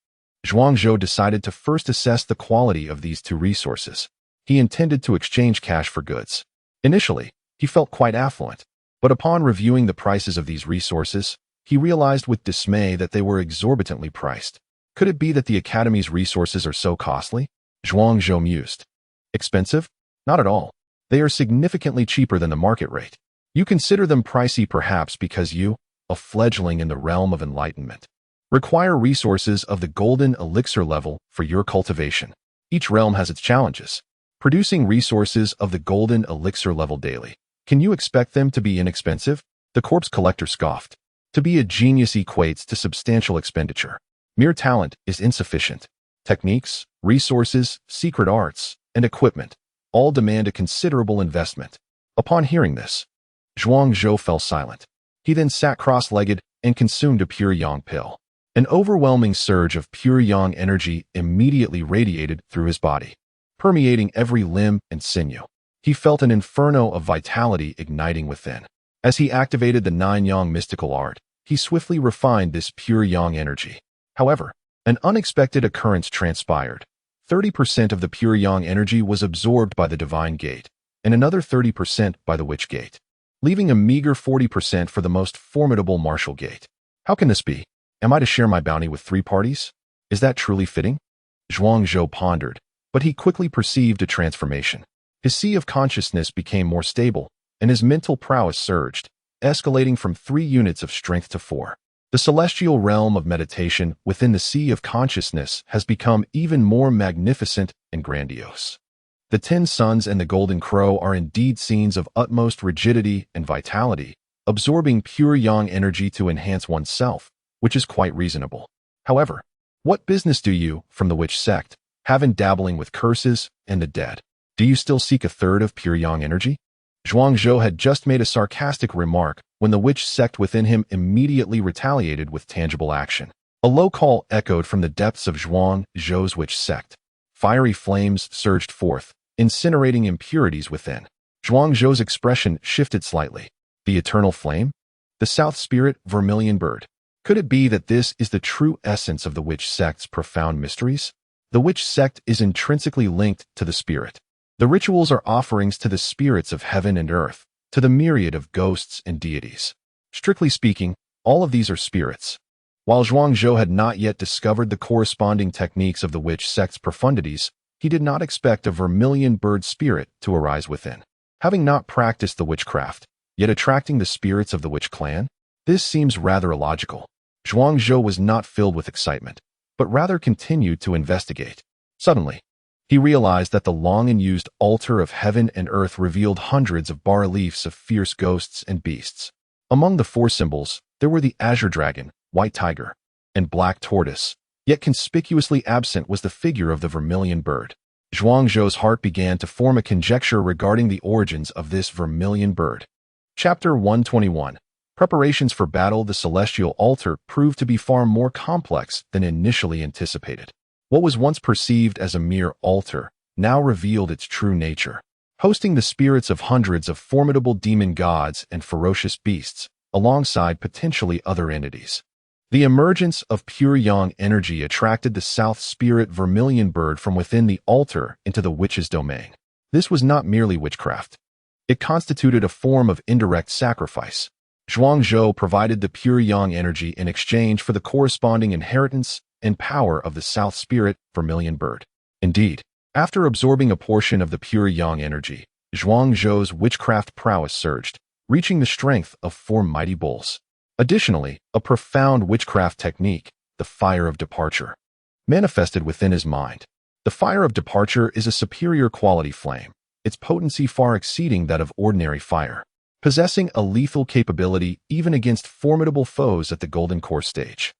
Speaker 1: Zhuang Zhou decided to first assess the quality of these 2 resources. He intended to exchange cash for goods. Initially, he felt quite affluent, but upon reviewing the prices of these resources, he realized with dismay that they were exorbitantly priced. Could it be that the Academy's resources are so costly? Zhuang Zhou mused. Expensive? Not at all. They are significantly cheaper than the market rate. You consider them pricey perhaps because you, a fledgling in the realm of enlightenment, require resources of the golden elixir level for your cultivation. Each realm has its challenges. Producing resources of the golden elixir level daily. Can you expect them to be inexpensive? The corpse collector scoffed. To be a genius equates to substantial expenditure. Mere talent is insufficient. Techniques, resources, secret arts, and equipment all demand a considerable investment. Upon hearing this, Zhuang Zhou fell silent. He then sat cross-legged and consumed a pure yang pill. An overwhelming surge of pure yang energy immediately radiated through his body, permeating every limb and sinew. He felt an inferno of vitality igniting within. As he activated the 9 yang mystical art, he swiftly refined this pure yang energy. However, an unexpected occurrence transpired. 30% of the pure yang energy was absorbed by the divine gate, and another 30% by the witch gate, leaving a meager 40% for the most formidable martial gate. How can this be? Am I to share my bounty with 3 parties? Is that truly fitting? Zhuang Zhou pondered, But he quickly perceived a transformation. His sea of consciousness became more stable, and his mental prowess surged, escalating from 3 units of strength to 4. The celestial realm of meditation within the sea of consciousness has become even more magnificent and grandiose. The 10 suns and the golden crow are indeed scenes of utmost rigidity and vitality, absorbing pure yang energy to enhance oneself, which is quite reasonable. However, what business do you, from the witch sect, have in dabbling with curses and the dead? Do you still seek a third of pure yang energy? Zhuangzhou had just made a sarcastic remark when the witch sect within him immediately retaliated with tangible action. A low call echoed from the depths of Zhuangzhou's witch sect. Fiery flames surged forth, incinerating impurities within. Zhuangzhou's expression shifted slightly. The eternal flame? The South Spirit vermilion bird. Could it be that this is the true essence of the witch sect's profound mysteries? The witch sect is intrinsically linked to the spirit. The rituals are offerings to the spirits of heaven and earth, to the myriad of ghosts and deities. Strictly speaking, all of these are spirits. While Zhuangzhou had not yet discovered the corresponding techniques of the witch sect's profundities, he did not expect a vermilion bird spirit to arise within. Having not practiced the witchcraft, yet attracting the spirits of the witch clan? This seems rather illogical. Zhuangzhou was not filled with excitement, but rather continued to investigate. Suddenly, he realized that the long-unused altar of heaven and earth revealed hundreds of bas-reliefs of fierce ghosts and beasts. Among the 4 symbols, there were the azure dragon, white tiger, and black tortoise, yet conspicuously absent was the figure of the vermilion bird. Zhuangzhou's heart began to form a conjecture regarding the origins of this vermilion bird. Chapter 121. Preparations for battle. The celestial altar proved to be far more complex than initially anticipated. What was once perceived as a mere altar now revealed its true nature, hosting the spirits of hundreds of formidable demon gods and ferocious beasts, alongside potentially other entities. The emergence of pure yang energy attracted the South Spirit vermilion bird from within the altar into the witch's domain. This was not merely witchcraft. It constituted a form of indirect sacrifice. Zhuangzhou provided the pure yang energy in exchange for the corresponding inheritance and power of the South Spirit vermilion bird. Indeed, after absorbing a portion of the pure yang energy, Zhuangzhou's witchcraft prowess surged, reaching the strength of 4 mighty bulls. Additionally, a profound witchcraft technique, the fire of departure, manifested within his mind. The fire of departure is a superior quality flame, its potency far exceeding that of ordinary fire, possessing a lethal capability even against formidable foes at the golden core stage.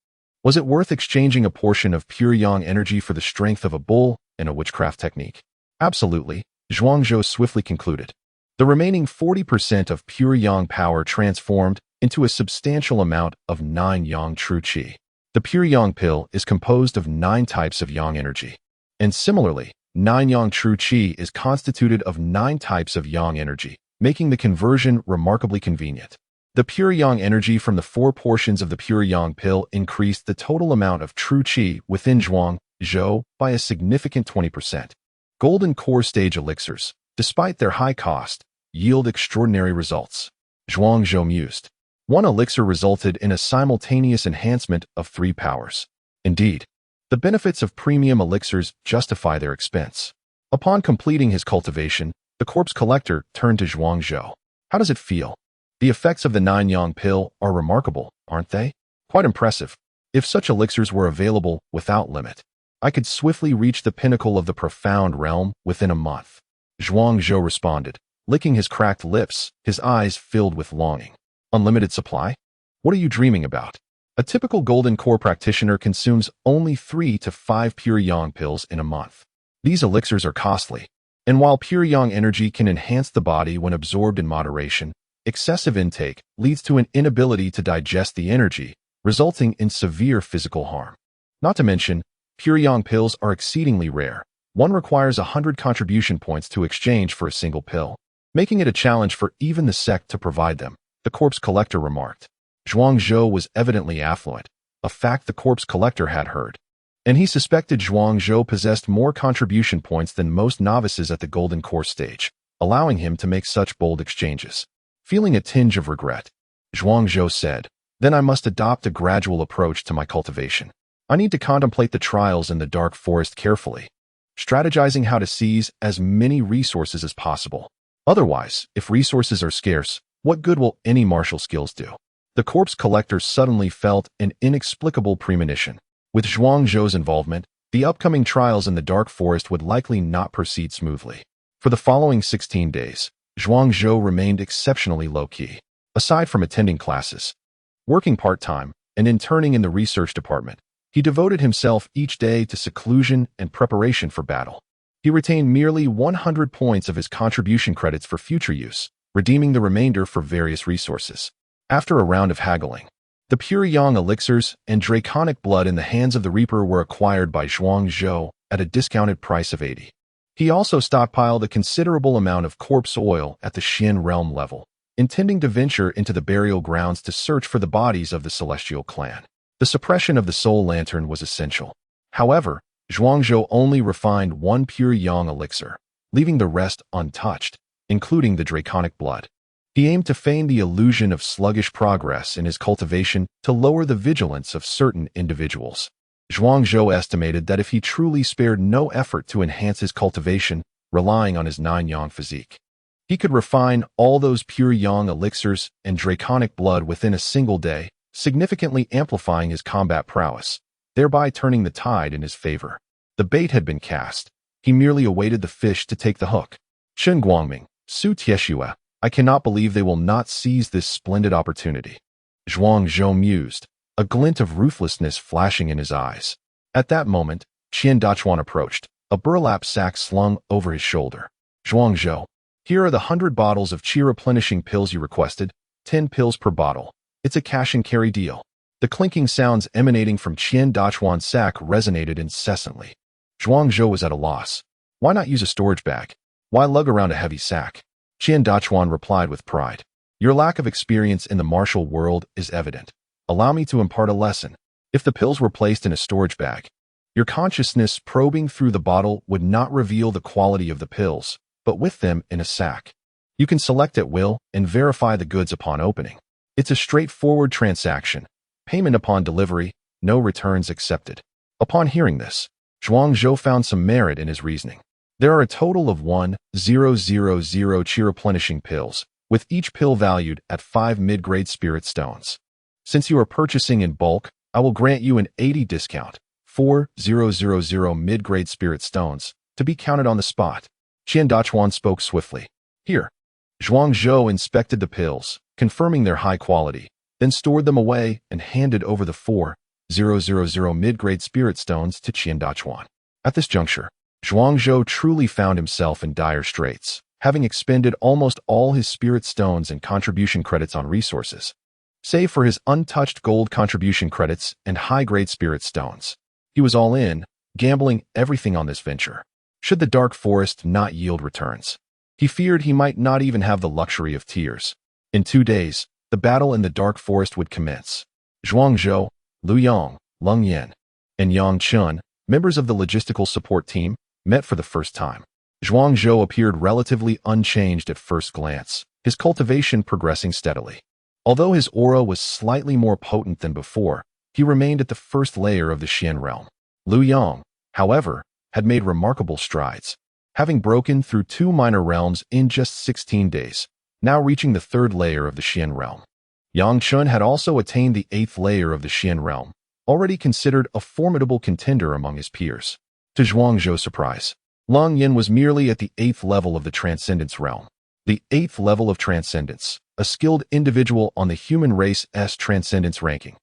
Speaker 1: Was it worth exchanging a portion of pure yang energy for the strength of a bull and a witchcraft technique? Absolutely, Zhuangzhou swiftly concluded. The remaining 40% of pure yang power transformed into a substantial amount of 9 yang true qi. The pure yang pill is composed of 9 types of yang energy. And similarly, 9 yang true qi is constituted of 9 types of yang energy, making the conversion remarkably convenient. The pure yang energy from the 4 portions of the pure yang pill increased the total amount of true qi within Zhuangzhou by a significant 20%. Golden core stage elixirs, despite their high cost, yield extraordinary results. Zhuangzhou mused. 1 elixir resulted in a simultaneous enhancement of 3 powers. Indeed, the benefits of premium elixirs justify their expense. Upon completing his cultivation, the corpse collector turned to Zhuangzhou. How does it feel? The effects of the 9 yang pill are remarkable, aren't they? Quite impressive. If such elixirs were available without limit, I could swiftly reach the pinnacle of the profound realm within a month. Zhuangzhou responded, licking his cracked lips, his eyes filled with longing. Unlimited supply? What are you dreaming about? A typical golden core practitioner consumes only 3 to 5 pure yang pills in a month. These elixirs are costly, and while pure yang energy can enhance the body when absorbed in moderation, excessive intake leads to an inability to digest the energy, resulting in severe physical harm. Not to mention, pure yang pills are exceedingly rare. One requires 100 contribution points to exchange for a single pill, making it a challenge for even the sect to provide them, the corpse collector remarked. Zhuangzhou was evidently affluent, a fact the corpse collector had heard, and he suspected Zhuangzhou possessed more contribution points than most novices at the golden core stage, allowing him to make such bold exchanges. Feeling a tinge of regret, Zhuangzhou said, then I must adopt a gradual approach to my cultivation. I need to contemplate the trials in the dark forest carefully. strategizing how to seize as many resources as possible. Otherwise, if resources are scarce, what good will any martial skills do? The corpse collector suddenly felt an inexplicable premonition. With Zhuang Zhou's involvement, the upcoming trials in the Dark Forest would likely not proceed smoothly. For the following 16 days, Zhuang Zhou remained exceptionally low-key. Aside from attending classes, working part-time, and interning in the research department, he devoted himself each day to seclusion and preparation for battle. He retained merely 100 points of his contribution credits for future use, redeeming the remainder for various resources. After a round of haggling, the pure yang elixirs and draconic blood in the hands of the Reaper were acquired by Zhuang Zhou at a discounted price of 80. He also stockpiled a considerable amount of corpse oil at the Xian realm level, intending to venture into the burial grounds to search for the bodies of the Celestial clan. The suppression of the Soul Lantern was essential. However, Zhuang Zhou only refined one pure yang elixir, leaving the rest untouched, including the draconic blood. He aimed to feign the illusion of sluggish progress in his cultivation to lower the vigilance of certain individuals. Zhuang Zhou estimated that if he truly spared no effort to enhance his cultivation, relying on his 9-yang physique, he could refine all those pure yang elixirs and draconic blood within a single day, significantly amplifying his combat prowess, thereby turning the tide in his favor. The bait had been cast. He merely awaited the fish to take the hook. Chen Guangming, Su Tieshua, I cannot believe they will not seize this splendid opportunity. Zhuang Zhou mused, a glint of ruthlessness flashing in his eyes. At that moment, Qian Dachuan approached, a burlap sack slung over his shoulder. Zhuang Zhou, here are the 100 bottles of qi replenishing pills you requested, 10 pills per bottle. It's a cash and carry deal. The clinking sounds emanating from Qian Dachuan's sack resonated incessantly. Zhuang Zhou was at a loss. Why not use a storage bag? Why lug around a heavy sack? Qian Dachuan replied with pride. Your lack of experience in the martial world is evident. Allow me to impart a lesson. If the pills were placed in a storage bag, your consciousness probing through the bottle would not reveal the quality of the pills, but with them in a sack, you can select at will and verify the goods upon opening. It's a straightforward transaction. Payment upon delivery, no returns accepted. Upon hearing this, Zhuang Zhou found some merit in his reasoning. There are a total of 1,000 qi replenishing pills, with each pill valued at 5 mid-grade spirit stones. Since you are purchasing in bulk, I will grant you an 80 discount, 4,000 mid-grade spirit stones, to be counted on the spot. Qian Dachuan spoke swiftly. Here. Zhuang Zhou inspected the pills, confirming their high quality, then stored them away and handed over the 4,000 mid-grade spirit stones to Qian Dachuan. At this juncture, Zhuang Zhou truly found himself in dire straits, having expended almost all his spirit stones and contribution credits on resources. Save for his untouched gold contribution credits and high-grade spirit stones, he was all in, gambling everything on this venture. Should the Dark Forest not yield returns, he feared he might not even have the luxury of tears. In 2 days, the battle in the Dark Forest would commence. Zhuang Zhou, Lu Yang, Leng Yan, and Yang Chun, members of the logistical support team, met for the first time. Zhuang Zhou appeared relatively unchanged at first glance, his cultivation progressing steadily. Although his aura was slightly more potent than before, he remained at the first layer of the Xian realm. Lu Yang, however, had made remarkable strides, having broken through 2 minor realms in just 16 days, now reaching the 3rd layer of the Xian realm. Yang Chun had also attained the 8th layer of the Xian realm, already considered a formidable contender among his peers. To Zhuang Zhou's surprise, Leng Yin was merely at the 8th level of the Transcendence realm. The 8th level of Transcendence, a skilled individual on the human race's Transcendence ranking.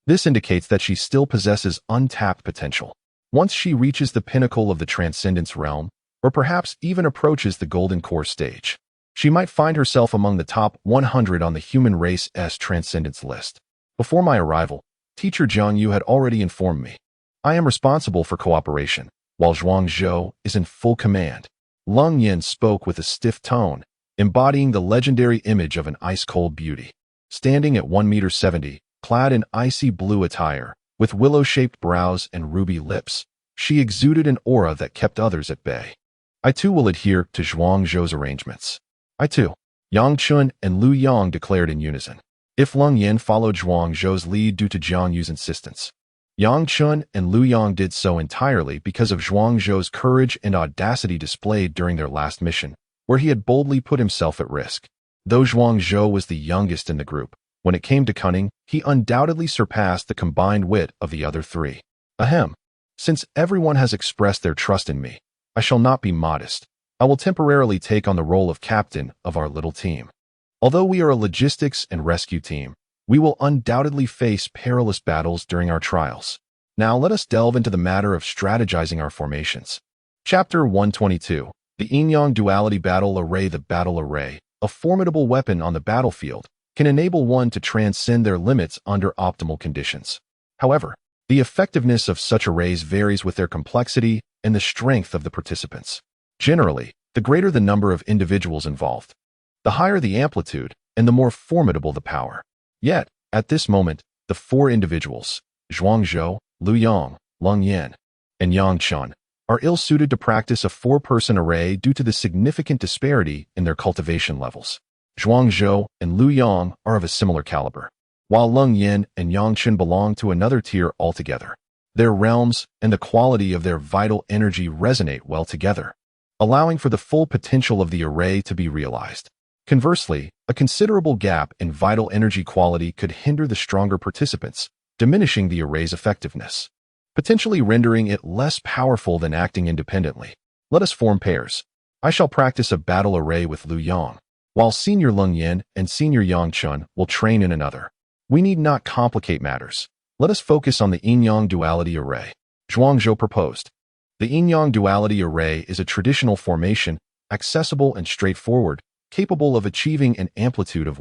Speaker 1: This indicates that she still possesses untapped potential. Once she reaches the pinnacle of the Transcendence realm, or perhaps even approaches the Golden Core stage, she might find herself among the top 100 on the human race's Transcendence list. Before my arrival, Teacher Jiang Yu had already informed me. I am responsible for cooperation, while Zhuang Zhou is in full command. Leng Yin spoke with a stiff tone, embodying the legendary image of an ice-cold beauty. Standing at 1.70 meters, clad in icy blue attire, with willow-shaped brows and ruby lips, she exuded an aura that kept others at bay. I too will adhere to Zhuang Zhou's arrangements. I too. Yang Chun and Lu Yang declared in unison. If Leng Yin followed Zhuang Zhou's lead due to Jiang Yu's insistence, Yang Chun and Liu Yang did so entirely because of Zhuang Zhou's courage and audacity displayed during their last mission, where he had boldly put himself at risk. Though Zhuang Zhou was the youngest in the group, when it came to cunning, he undoubtedly surpassed the combined wit of the other three. Ahem. Since everyone has expressed their trust in me, I shall not be modest. I will temporarily take on the role of captain of our little team. Although we are a logistics and rescue team, we will undoubtedly face perilous battles during our trials. Now let us delve into the matter of strategizing our formations. Chapter 122. The Yin-Yang Duality Battle Array. The battle array, a formidable weapon on the battlefield, can enable one to transcend their limits under optimal conditions. However, the effectiveness of such arrays varies with their complexity and the strength of the participants. Generally, the greater the number of individuals involved, the higher the amplitude and the more formidable the power. Yet, at this moment, the four individuals, Zhuang Zhou, Liu Yang, Leng Yan, and Yang Chun, are ill-suited to practice a four-person array due to the significant disparity in their cultivation levels. Zhuang Zhou and Liu Yang are of a similar caliber, while Leng Yan and Yang Chun belong to another tier altogether. Their realms and the quality of their vital energy resonate well together, allowing for the full potential of the array to be realized. Conversely, a considerable gap in vital energy quality could hinder the stronger participants, diminishing the array's effectiveness, potentially rendering it less powerful than acting independently. Let us form pairs. I shall practice a battle array with Liu Yang, while Senior Leng Yan and Senior Yang Chun will train in another. We need not complicate matters. Let us focus on the Yin-Yang Duality Array. Zhuang Zhou proposed. The Yin-Yang Duality Array is a traditional formation, accessible and straightforward, capable of achieving an amplitude of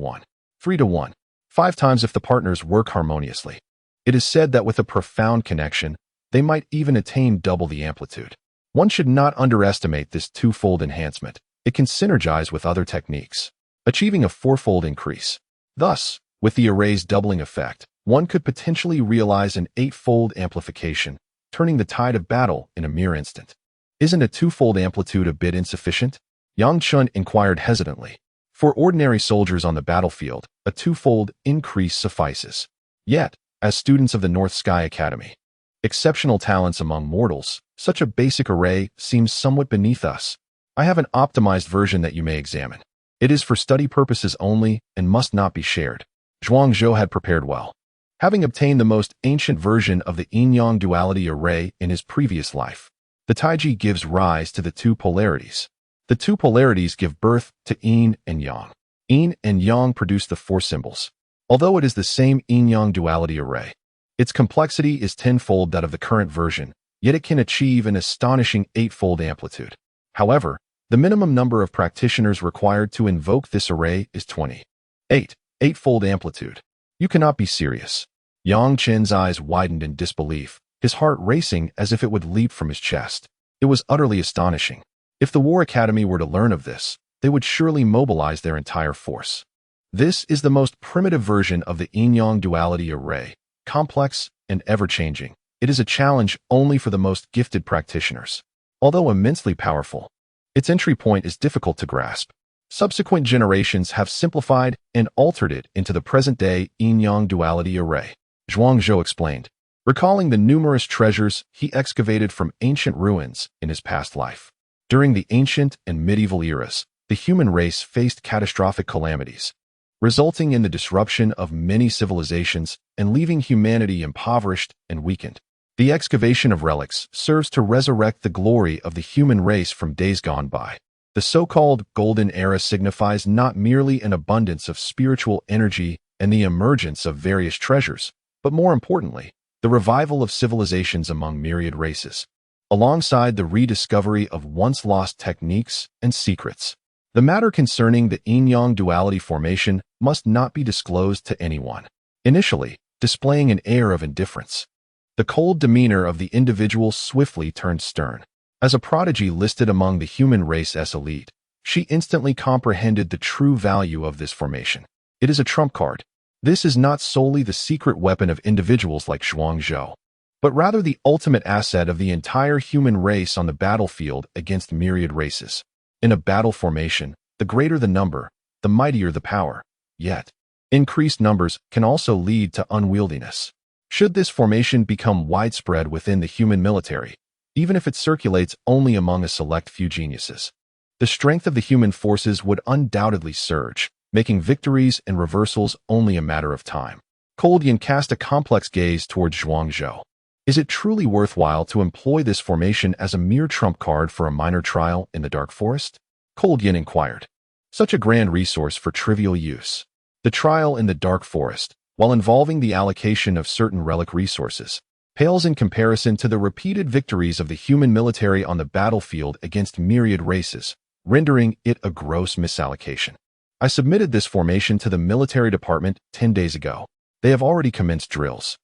Speaker 1: 3 to 1, 5 times if the partners work harmoniously. It is said that with a profound connection, they might even attain double the amplitude. One should not underestimate this twofold enhancement. It can synergize with other techniques, achieving a fourfold increase. Thus, with the array's doubling effect, one could potentially realize an eightfold amplification, turning the tide of battle in a mere instant. Isn't a twofold amplitude a bit insufficient? Yang Chun inquired hesitantly. For ordinary soldiers on the battlefield, a twofold increase suffices. Yet, as students of the North Sky Academy, exceptional talents among mortals, such a basic array seems somewhat beneath us. I have an optimized version that you may examine. It is for study purposes only and must not be shared. Zhuang Zhou had prepared well, having obtained the most ancient version of the Yin-Yang Duality Array in his previous life. The Taiji gives rise to the two polarities. The two polarities give birth to Yin and Yang. Yin and Yang produce the four symbols. Although it is the same Yin-Yang Duality Array, its complexity is tenfold that of the current version, yet it can achieve an astonishing eightfold amplitude. However, the minimum number of practitioners required to invoke this array is 28. Eightfold amplitude. You cannot be serious. Yang Chen's eyes widened in disbelief, his heart racing as if it would leap from his chest. It was utterly astonishing. If the War Academy were to learn of this, they would surely mobilize their entire force. This is the most primitive version of the Yin-Yang Duality Array, complex and ever-changing. It is a challenge only for the most gifted practitioners. Although immensely powerful, its entry point is difficult to grasp. Subsequent generations have simplified and altered it into the present-day Yin-Yang Duality Array. Zhuang Zhou explained, recalling the numerous treasures he excavated from ancient ruins in his past life. During the ancient and medieval eras, the human race faced catastrophic calamities, resulting in the disruption of many civilizations and leaving humanity impoverished and weakened. The excavation of relics serves to resurrect the glory of the human race from days gone by. The so-called Golden Era signifies not merely an abundance of spiritual energy and the emergence of various treasures, but more importantly, the revival of civilizations among myriad races, alongside the rediscovery of once-lost techniques and secrets. The matter concerning the Yin-Yang Duality formation must not be disclosed to anyone. Initially, displaying an air of indifference, the cold demeanor of the individual swiftly turned stern. As a prodigy listed among the human race's elite, she instantly comprehended the true value of this formation. It is a trump card. This is not solely the secret weapon of individuals like Zhuang Zhou, but rather the ultimate asset of the entire human race on the battlefield against myriad races. In a battle formation, the greater the number, the mightier the power. Yet, increased numbers can also lead to unwieldiness. Should this formation become widespread within the human military, even if it circulates only among a select few geniuses, the strength of the human forces would undoubtedly surge, making victories and reversals only a matter of time. Cold Yin cast a complex gaze towards Zhuang Zhou. Is it truly worthwhile to employ this formation as a mere trump card for a minor trial in the Dark Forest? Cold Yin inquired. Such a grand resource for trivial use. The trial in the Dark Forest, while involving the allocation of certain relic resources, pales in comparison to the repeated victories of the human military on the battlefield against myriad races, rendering it a gross misallocation. I submitted this formation to the military department 10 days ago. They have already commenced drills,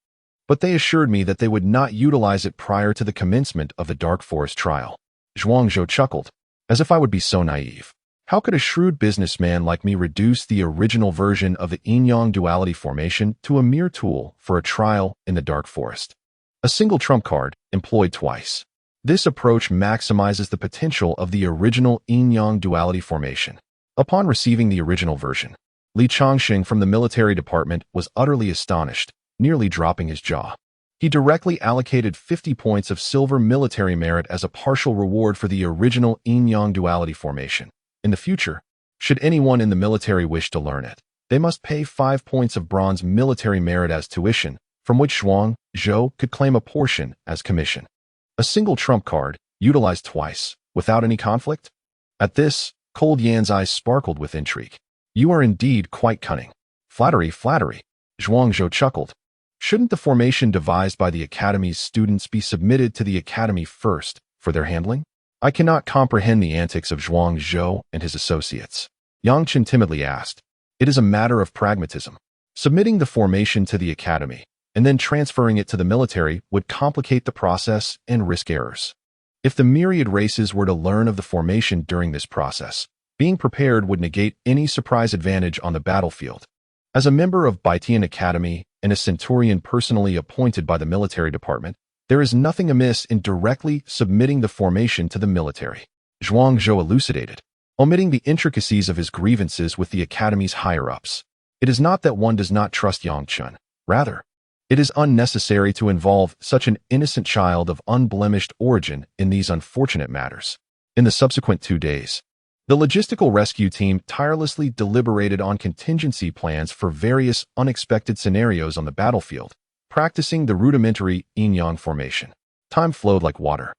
Speaker 1: but they assured me that they would not utilize it prior to the commencement of the Dark Forest trial. Zhuang Zhou chuckled, as if I would be so naive. How could a shrewd businessman like me reduce the original version of the yin-yang duality formation to a mere tool for a trial in the Dark Forest? A single trump card, employed twice. This approach maximizes the potential of the original yin-yang duality formation. Upon receiving the original version, Li Changxing from the military department was utterly astonished, nearly dropping his jaw. He directly allocated 50 points of silver military merit as a partial reward for the original yin-yang duality formation. In the future, should anyone in the military wish to learn it, they must pay 5 points of bronze military merit as tuition, from which Zhuang Zhou could claim a portion as commission. A single trump card, utilized twice, without any conflict? At this, Cold Yan's eyes sparkled with intrigue. You are indeed quite cunning. Flattery, flattery. Zhuang Zhou chuckled. Shouldn't the formation devised by the Academy's students be submitted to the Academy first for their handling? I cannot comprehend the antics of Zhuang Zhou and his associates. Yang Chen timidly asked. It is a matter of pragmatism. Submitting the formation to the Academy and then transferring it to the military would complicate the process and risk errors. If the myriad races were to learn of the formation during this process, being prepared would negate any surprise advantage on the battlefield. As a member of Baitian Academy and a centurion personally appointed by the military department, there is nothing amiss in directly submitting the formation to the military. Zhuang Zhou elucidated, omitting the intricacies of his grievances with the Academy's higher-ups. It is not that one does not trust Yang Chen. Rather, it is unnecessary to involve such an innocent child of unblemished origin in these unfortunate matters. In the subsequent 2 days, the logistical rescue team tirelessly deliberated on contingency plans for various unexpected scenarios on the battlefield, practicing the rudimentary yin-yang formation. Time flowed like water,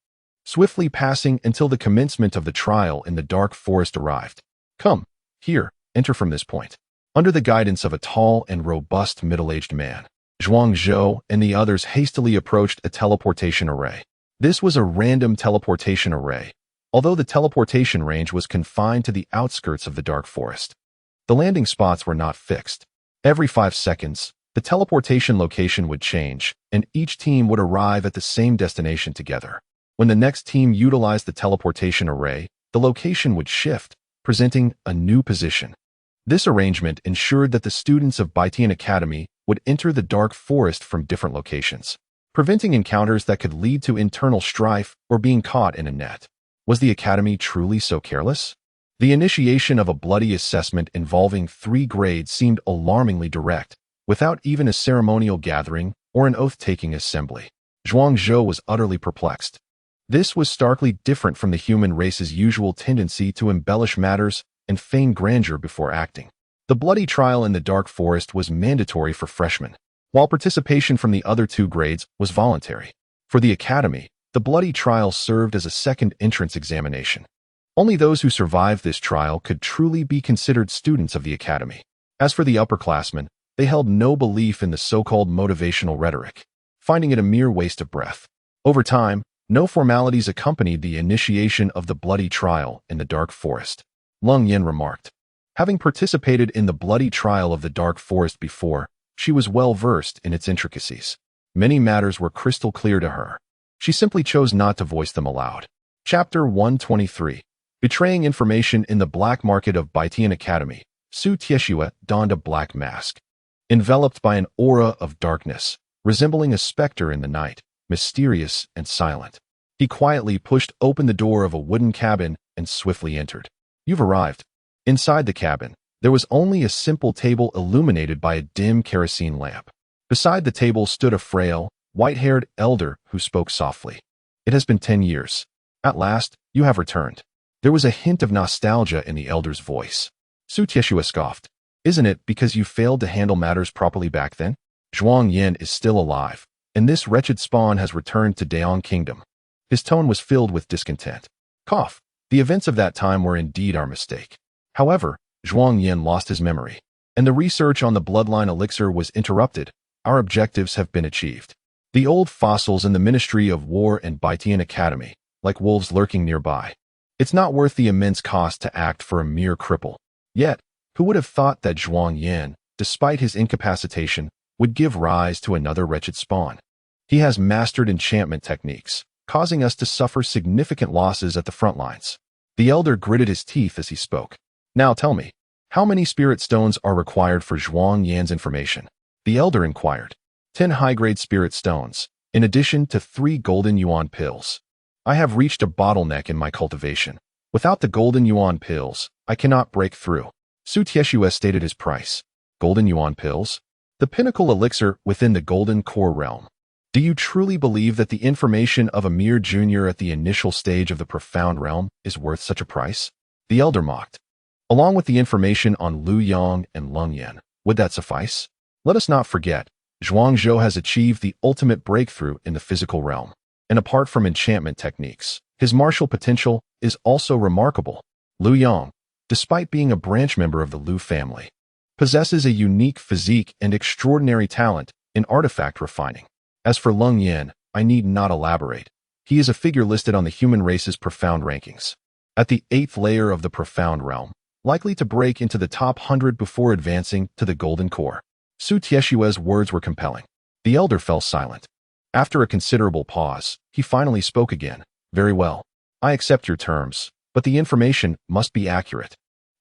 Speaker 1: swiftly passing until the commencement of the trial in the Dark Forest arrived. Come, here, enter from this point. Under the guidance of a tall and robust middle-aged man, Zhuang Zhou and the others hastily approached a teleportation array. This was a random teleportation array, although the teleportation range was confined to the outskirts of the Dark Forest. The landing spots were not fixed. Every 5 seconds, the teleportation location would change, and each team would arrive at the same destination together. When the next team utilized the teleportation array, the location would shift, presenting a new position. This arrangement ensured that the students of Baitian Academy would enter the Dark Forest from different locations, preventing encounters that could lead to internal strife or being caught in a net. Was the Academy truly so careless? The initiation of a bloody assessment involving 3 grades seemed alarmingly direct, without even a ceremonial gathering or an oath-taking assembly. Zhuang Zhou was utterly perplexed. This was starkly different from the human race's usual tendency to embellish matters and feign grandeur before acting. The bloody trial in the Dark Forest was mandatory for freshmen, while participation from the other 2 grades was voluntary. For the Academy, the bloody trial served as a second entrance examination. Only those who survived this trial could truly be considered students of the Academy. As for the upperclassmen, they held no belief in the so-called motivational rhetoric, finding it a mere waste of breath. Over time, no formalities accompanied the initiation of the bloody trial in the Dark Forest. Lung Yin remarked. Having participated in the bloody trial of the Dark Forest before, she was well versed in its intricacies. Many matters were crystal clear to her. She simply chose not to voice them aloud. Chapter 123. Betraying information in the black market of Baitian Academy, Su Tieshue donned a black mask. Enveloped by an aura of darkness, resembling a specter in the night, mysterious and silent, he quietly pushed open the door of a wooden cabin and swiftly entered. You've arrived. Inside the cabin, there was only a simple table illuminated by a dim kerosene lamp. Beside the table stood a frail, white-haired elder who spoke softly. It has been 10 years. At last, you have returned. There was a hint of nostalgia in the elder's voice. Su Tieshue scoffed. Isn't it because you failed to handle matters properly back then? Zhuang Yin is still alive, and this wretched spawn has returned to Daong Kingdom. His tone was filled with discontent. Cough. The events of that time were indeed our mistake. However, Zhuang Yin lost his memory, and the research on the bloodline elixir was interrupted. Our objectives have been achieved. The old fossils in the Ministry of War and Baitian Academy, like wolves lurking nearby. It's not worth the immense cost to act for a mere cripple. Yet, who would have thought that Zhuang Yin, despite his incapacitation, would give rise to another wretched spawn? He has mastered enchantment techniques, causing us to suffer significant losses at the front lines. The elder gritted his teeth as he spoke. Now tell me, how many spirit stones are required for Zhuang Yan's information? The elder inquired. 10 high-grade spirit stones, in addition to 3 golden yuan pills. I have reached a bottleneck in my cultivation. Without the golden yuan pills, I cannot break through. Su Tieshue stated his price. Golden yuan pills? The pinnacle elixir within the golden core realm. Do you truly believe that the information of a mere junior at the initial stage of the profound realm is worth such a price? The elder mocked. Along with the information on Lu Yang and Lung Yan, would that suffice? Let us not forget, Zhuang Zhou has achieved the ultimate breakthrough in the physical realm. And apart from enchantment techniques, his martial potential is also remarkable. Lu Yang, despite being a branch member of the Lu family, possesses a unique physique and extraordinary talent in artifact refining. As for Lung Yan, I need not elaborate. He is a figure listed on the human race's profound rankings. At the 8th layer of the profound realm, likely to break into the top 100 before advancing to the golden core. Su Tieshue's words were compelling. The elder fell silent. After a considerable pause, he finally spoke again. Very well. I accept your terms, but the information must be accurate.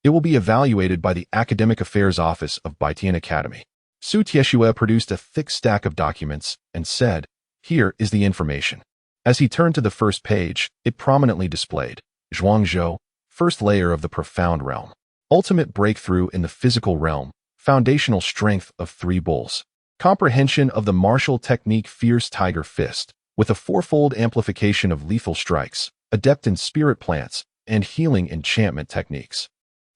Speaker 1: It will be evaluated by the Academic Affairs Office of Baitian Academy. Su Tieshue produced a thick stack of documents and said, Here is the information. As he turned to the first page, it prominently displayed, Zhuang Zhou, first layer of the profound realm. Ultimate breakthrough in the physical realm. Foundational strength of 3 bulls. Comprehension of the martial technique Fierce Tiger Fist, with a 4-fold amplification of lethal strikes, adept in spirit plants, and healing enchantment techniques.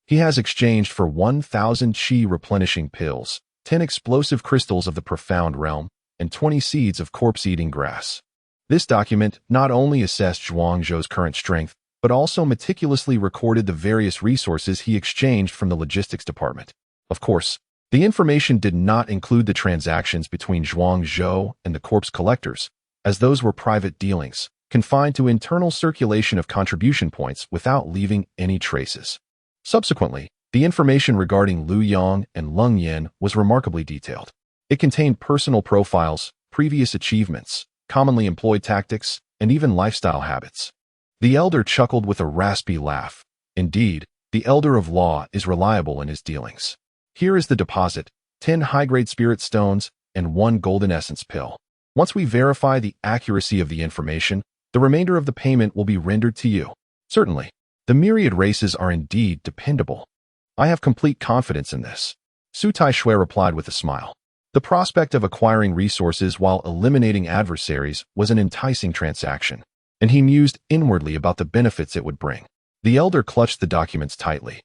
Speaker 1: He has exchanged for 1,000 chi replenishing pills, 10 explosive crystals of the profound realm, and 20 seeds of corpse-eating grass. This document not only assessed Zhuang Zhou's current strength, but also meticulously recorded the various resources he exchanged from the logistics department. Of course, the information did not include the transactions between Zhuang Zhou and the corpse collectors, as those were private dealings, confined to internal circulation of contribution points without leaving any traces. Subsequently, the information regarding Lu Yang and Lung Yan was remarkably detailed. It contained personal profiles, previous achievements, commonly employed tactics, and even lifestyle habits. The elder chuckled with a raspy laugh. Indeed, the elder of law is reliable in his dealings. Here is the deposit, 10 high-grade spirit stones and 1 golden essence pill. Once we verify the accuracy of the information, the remainder of the payment will be rendered to you. Certainly, the myriad races are indeed dependable. I have complete confidence in this. Su Tieshue replied with a smile. The prospect of acquiring resources while eliminating adversaries was an enticing transaction, and he mused inwardly about the benefits it would bring. The elder clutched the documents tightly.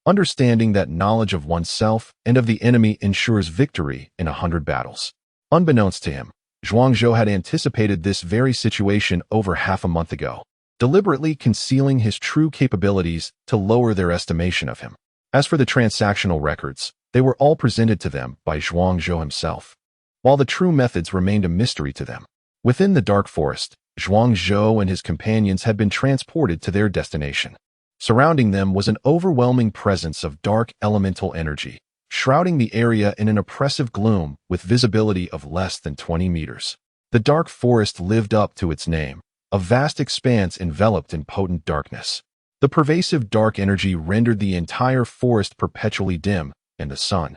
Speaker 1: Understanding that knowledge of oneself and of the enemy ensures victory in 100 battles. Unbeknownst to him, Zhuang Zhou had anticipated this very situation over half a month ago, deliberately concealing his true capabilities to lower their estimation of him. As for the transactional records, they were all presented to them by Zhuang Zhou himself, while the true methods remained a mystery to them. Within the dark forest, Zhuang Zhou and his companions had been transported to their destination. Surrounding them was an overwhelming presence of dark elemental energy, shrouding the area in an oppressive gloom with visibility of less than 20 meters. The dark forest lived up to its name, a vast expanse enveloped in potent darkness. The pervasive dark energy rendered the entire forest perpetually dim, and the sun,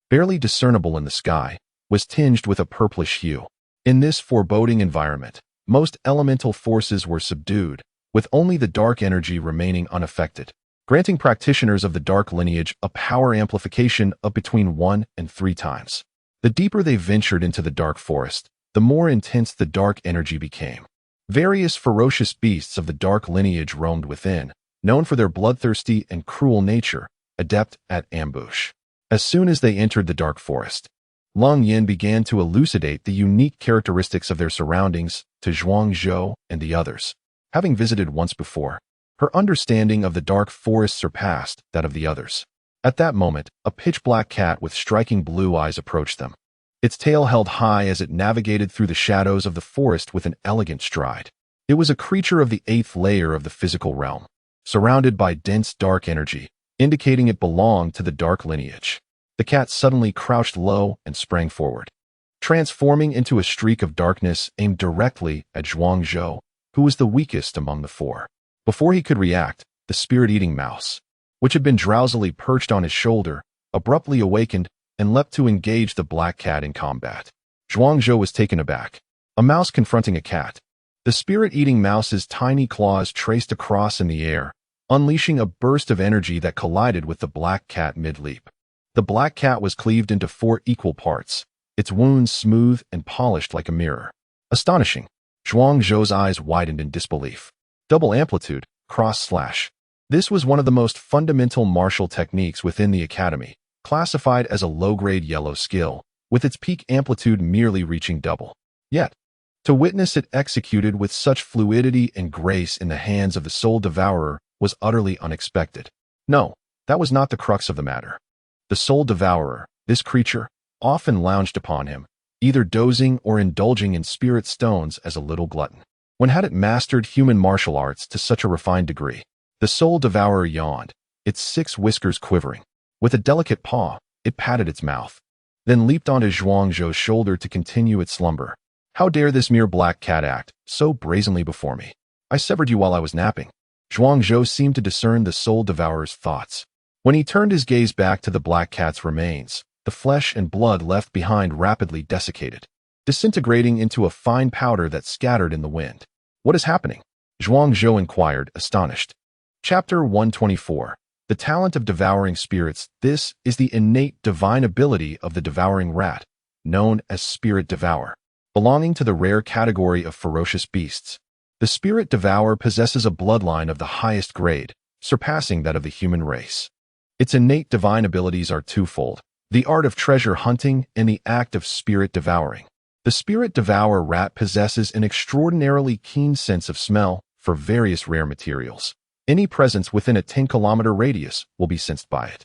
Speaker 1: barely discernible in the sky, was tinged with a purplish hue. In this foreboding environment, most elemental forces were subdued, with only the dark energy remaining unaffected, granting practitioners of the dark lineage a power amplification of between 1 and 3 times. The deeper they ventured into the dark forest, the more intense the dark energy became. Various ferocious beasts of the dark lineage roamed within, known for their bloodthirsty and cruel nature, adept at ambush. As soon as they entered the dark forest, Lung Yin began to elucidate the unique characteristics of their surroundings to Zhuang Zhou and the others. Having visited once before, her understanding of the dark forest surpassed that of the others. At that moment, a pitch-black cat with striking blue eyes approached them. Its tail held high as it navigated through the shadows of the forest with an elegant stride. It was a creature of the 8th layer of the physical realm, surrounded by dense dark energy, indicating it belonged to the dark lineage. The cat suddenly crouched low and sprang forward, transforming into a streak of darkness aimed directly at Zhuang Zhou, who was the weakest among the four. Before he could react, the spirit-eating mouse, which had been drowsily perched on his shoulder, abruptly awakened and leapt to engage the black cat in combat. Zhuang Zhou was taken aback. A mouse confronting a cat. The spirit-eating mouse's tiny claws traced a cross in the air, unleashing a burst of energy that collided with the black cat mid-leap. The black cat was cleaved into 4 equal parts, its wounds smooth and polished like a mirror. Astonishing. Zhuang Zhou's eyes widened in disbelief. Double amplitude, cross-slash. This was one of the most fundamental martial techniques within the academy, classified as a low-grade yellow skill, with its peak amplitude merely reaching double. Yet, to witness it executed with such fluidity and grace in the hands of the Soul Devourer was utterly unexpected. No, that was not the crux of the matter. The Soul Devourer, this creature, often lounged upon him, either dozing or indulging in spirit stones as a little glutton. When had it mastered human martial arts to such a refined degree? The Soul Devourer yawned, its 6 whiskers quivering. With a delicate paw, it patted its mouth, then leaped onto Zhuang Zhou's shoulder to continue its slumber. How dare this mere black cat act so brazenly before me? I severed you while I was napping. Zhuang Zhou seemed to discern the Soul Devourer's thoughts. When he turned his gaze back to the black cat's remains, the flesh and blood left behind rapidly desiccated, disintegrating into a fine powder that scattered in the wind. What is happening? Zhuang Zhou inquired, astonished. Chapter 124. The talent of devouring spirits. This is the innate divine ability of the devouring rat, known as Spirit Devour. Belonging to the rare category of ferocious beasts, the Spirit Devourer possesses a bloodline of the highest grade, surpassing that of the human race. Its innate divine abilities are twofold: the art of treasure hunting and the act of spirit devouring. The Spirit Devourer rat possesses an extraordinarily keen sense of smell for various rare materials. Any presence within a 10-kilometer radius will be sensed by it.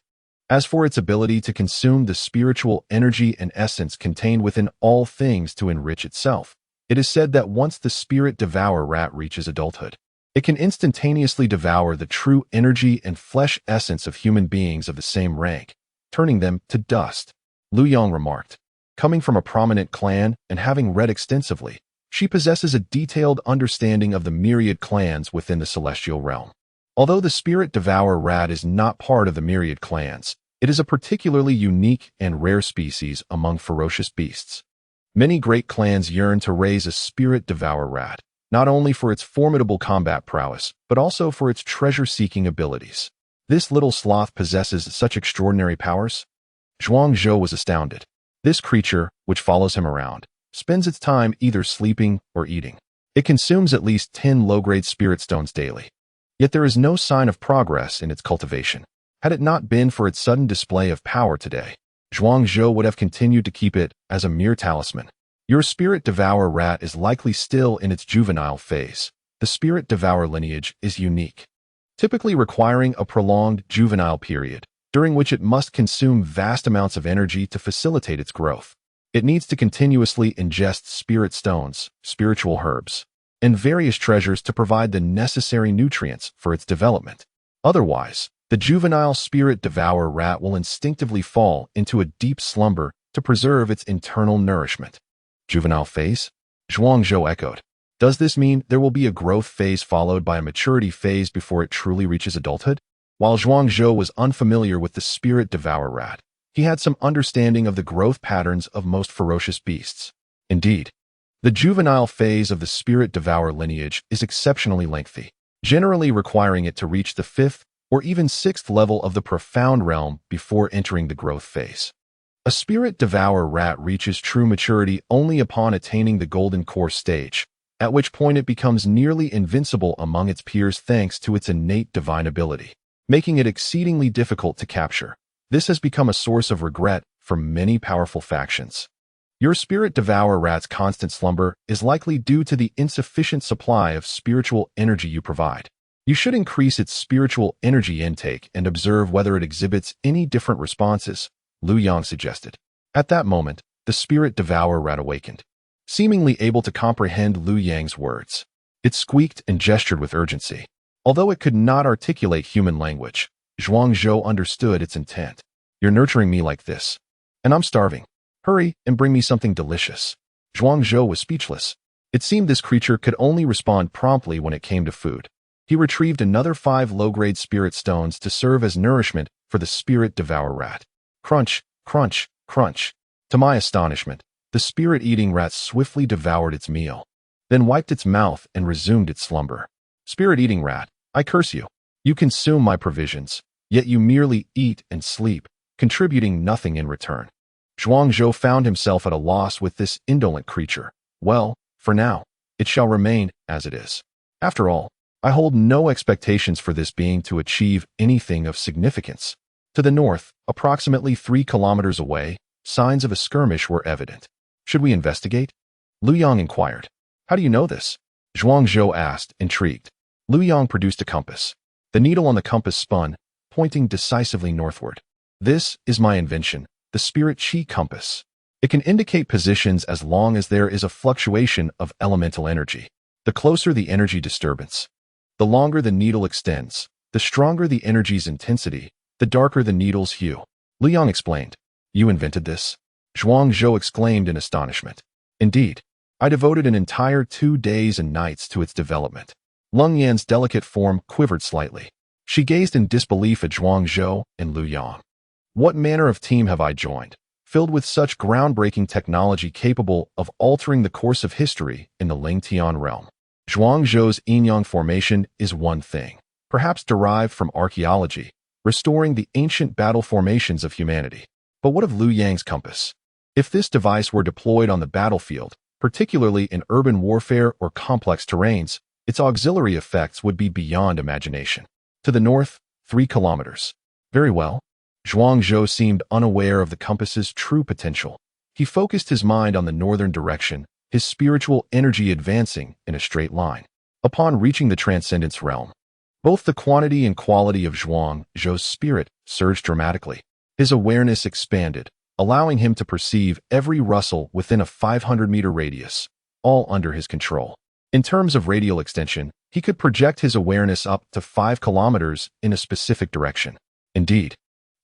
Speaker 1: As for its ability to consume the spiritual energy and essence contained within all things to enrich itself, it is said that once the Spirit Devourer rat reaches adulthood, it can instantaneously devour the true energy and flesh essence of human beings of the same rank, turning them to dust. Lu Yong remarked. Coming from a prominent clan and having read extensively, she possesses a detailed understanding of the myriad clans within the celestial realm. Although the Spirit Devourer rat is not part of the myriad clans, it is a particularly unique and rare species among ferocious beasts. Many great clans yearn to raise a Spirit Devourer rat, not only for its formidable combat prowess, but also for its treasure-seeking abilities. This little sloth possesses such extraordinary powers? Zhuang Zhou was astounded. This creature, which follows him around, spends its time either sleeping or eating. It consumes at least 10 low-grade spirit stones daily. Yet there is no sign of progress in its cultivation. Had it not been for its sudden display of power today, Zhuang Zhou would have continued to keep it as a mere talisman. Your Spirit Devourer rat is likely still in its juvenile phase. The Spirit Devourer lineage is unique, typically requiring a prolonged juvenile period, during which it must consume vast amounts of energy to facilitate its growth. It needs to continuously ingest spirit stones, spiritual herbs, and various treasures to provide the necessary nutrients for its development. Otherwise, the juvenile Spirit Devourer rat will instinctively fall into a deep slumber to preserve its internal nourishment. Juvenile phase? Zhuang Zhou echoed. Does this mean there will be a growth phase followed by a maturity phase before it truly reaches adulthood? While Zhuang Zhou was unfamiliar with the Spirit Devourer rat, he had some understanding of the growth patterns of most ferocious beasts. Indeed, the juvenile phase of the Spirit Devourer lineage is exceptionally lengthy, generally requiring it to reach the 5th or even 6th level of the profound realm before entering the growth phase. A spirit devourer rat reaches true maturity only upon attaining the golden core stage, at which point it becomes nearly invincible among its peers thanks to its innate divine ability, making it exceedingly difficult to capture. This has become a source of regret for many powerful factions. Your spirit devourer rat's constant slumber is likely due to the insufficient supply of spiritual energy you provide. You should increase its spiritual energy intake and observe whether it exhibits any different responses, Lu Yang suggested. At that moment, the spirit devourer rat awakened, seemingly able to comprehend Lu Yang's words. It squeaked and gestured with urgency. Although it could not articulate human language, Zhuang Zhou understood its intent. You're nurturing me like this, and I'm starving. Hurry and bring me something delicious. Zhuang Zhou was speechless. It seemed this creature could only respond promptly when it came to food. He retrieved another 5 low-grade spirit stones to serve as nourishment for the spirit devourer rat. Crunch, crunch, crunch. To my astonishment, the spirit-eating rat swiftly devoured its meal, then wiped its mouth and resumed its slumber. Spirit-eating rat, I curse you. You consume my provisions, yet you merely eat and sleep, contributing nothing in return. Zhuang Zhou found himself at a loss with this indolent creature. Well, for now, it shall remain as it is. After all, I hold no expectations for this being to achieve anything of significance. To the north, approximately 3 kilometers away, signs of a skirmish were evident. Should we investigate? Lu Yang inquired. How do you know this? Zhuang Zhou asked, intrigued. Lu Yang produced a compass. The needle on the compass spun, pointing decisively northward. This is my invention, the spirit chi compass. It can indicate positions as long as there is a fluctuation of elemental energy. The closer the energy disturbance, the longer the needle extends, the stronger the energy's intensity, the darker the needle's hue. Lu Yang explained. You invented this? Zhuang Zhou exclaimed in astonishment. Indeed, I devoted an entire 2 days and nights to its development. Lung Yan's delicate form quivered slightly. She gazed in disbelief at Zhuang Zhou and Lu Yang. What manner of team have I joined, filled with such groundbreaking technology capable of altering the course of history in the Lingtian realm? Zhuang Zhou's yin-yang formation is one thing, perhaps derived from archaeology, restoring the ancient battle formations of humanity. But what of Lu Yang's compass? If this device were deployed on the battlefield, particularly in urban warfare or complex terrains, its auxiliary effects would be beyond imagination. To the north, 3 kilometers. Very well. Zhuang Zhou seemed unaware of the compass's true potential. He focused his mind on the northern direction, his spiritual energy advancing in a straight line. Upon reaching the Transcendence realm, both the quantity and quality of Zhuang Zhou's spirit surged dramatically. His awareness expanded, allowing him to perceive every rustle within a 500-meter radius, all under his control. In terms of radial extension, he could project his awareness up to 5 kilometers in a specific direction. Indeed,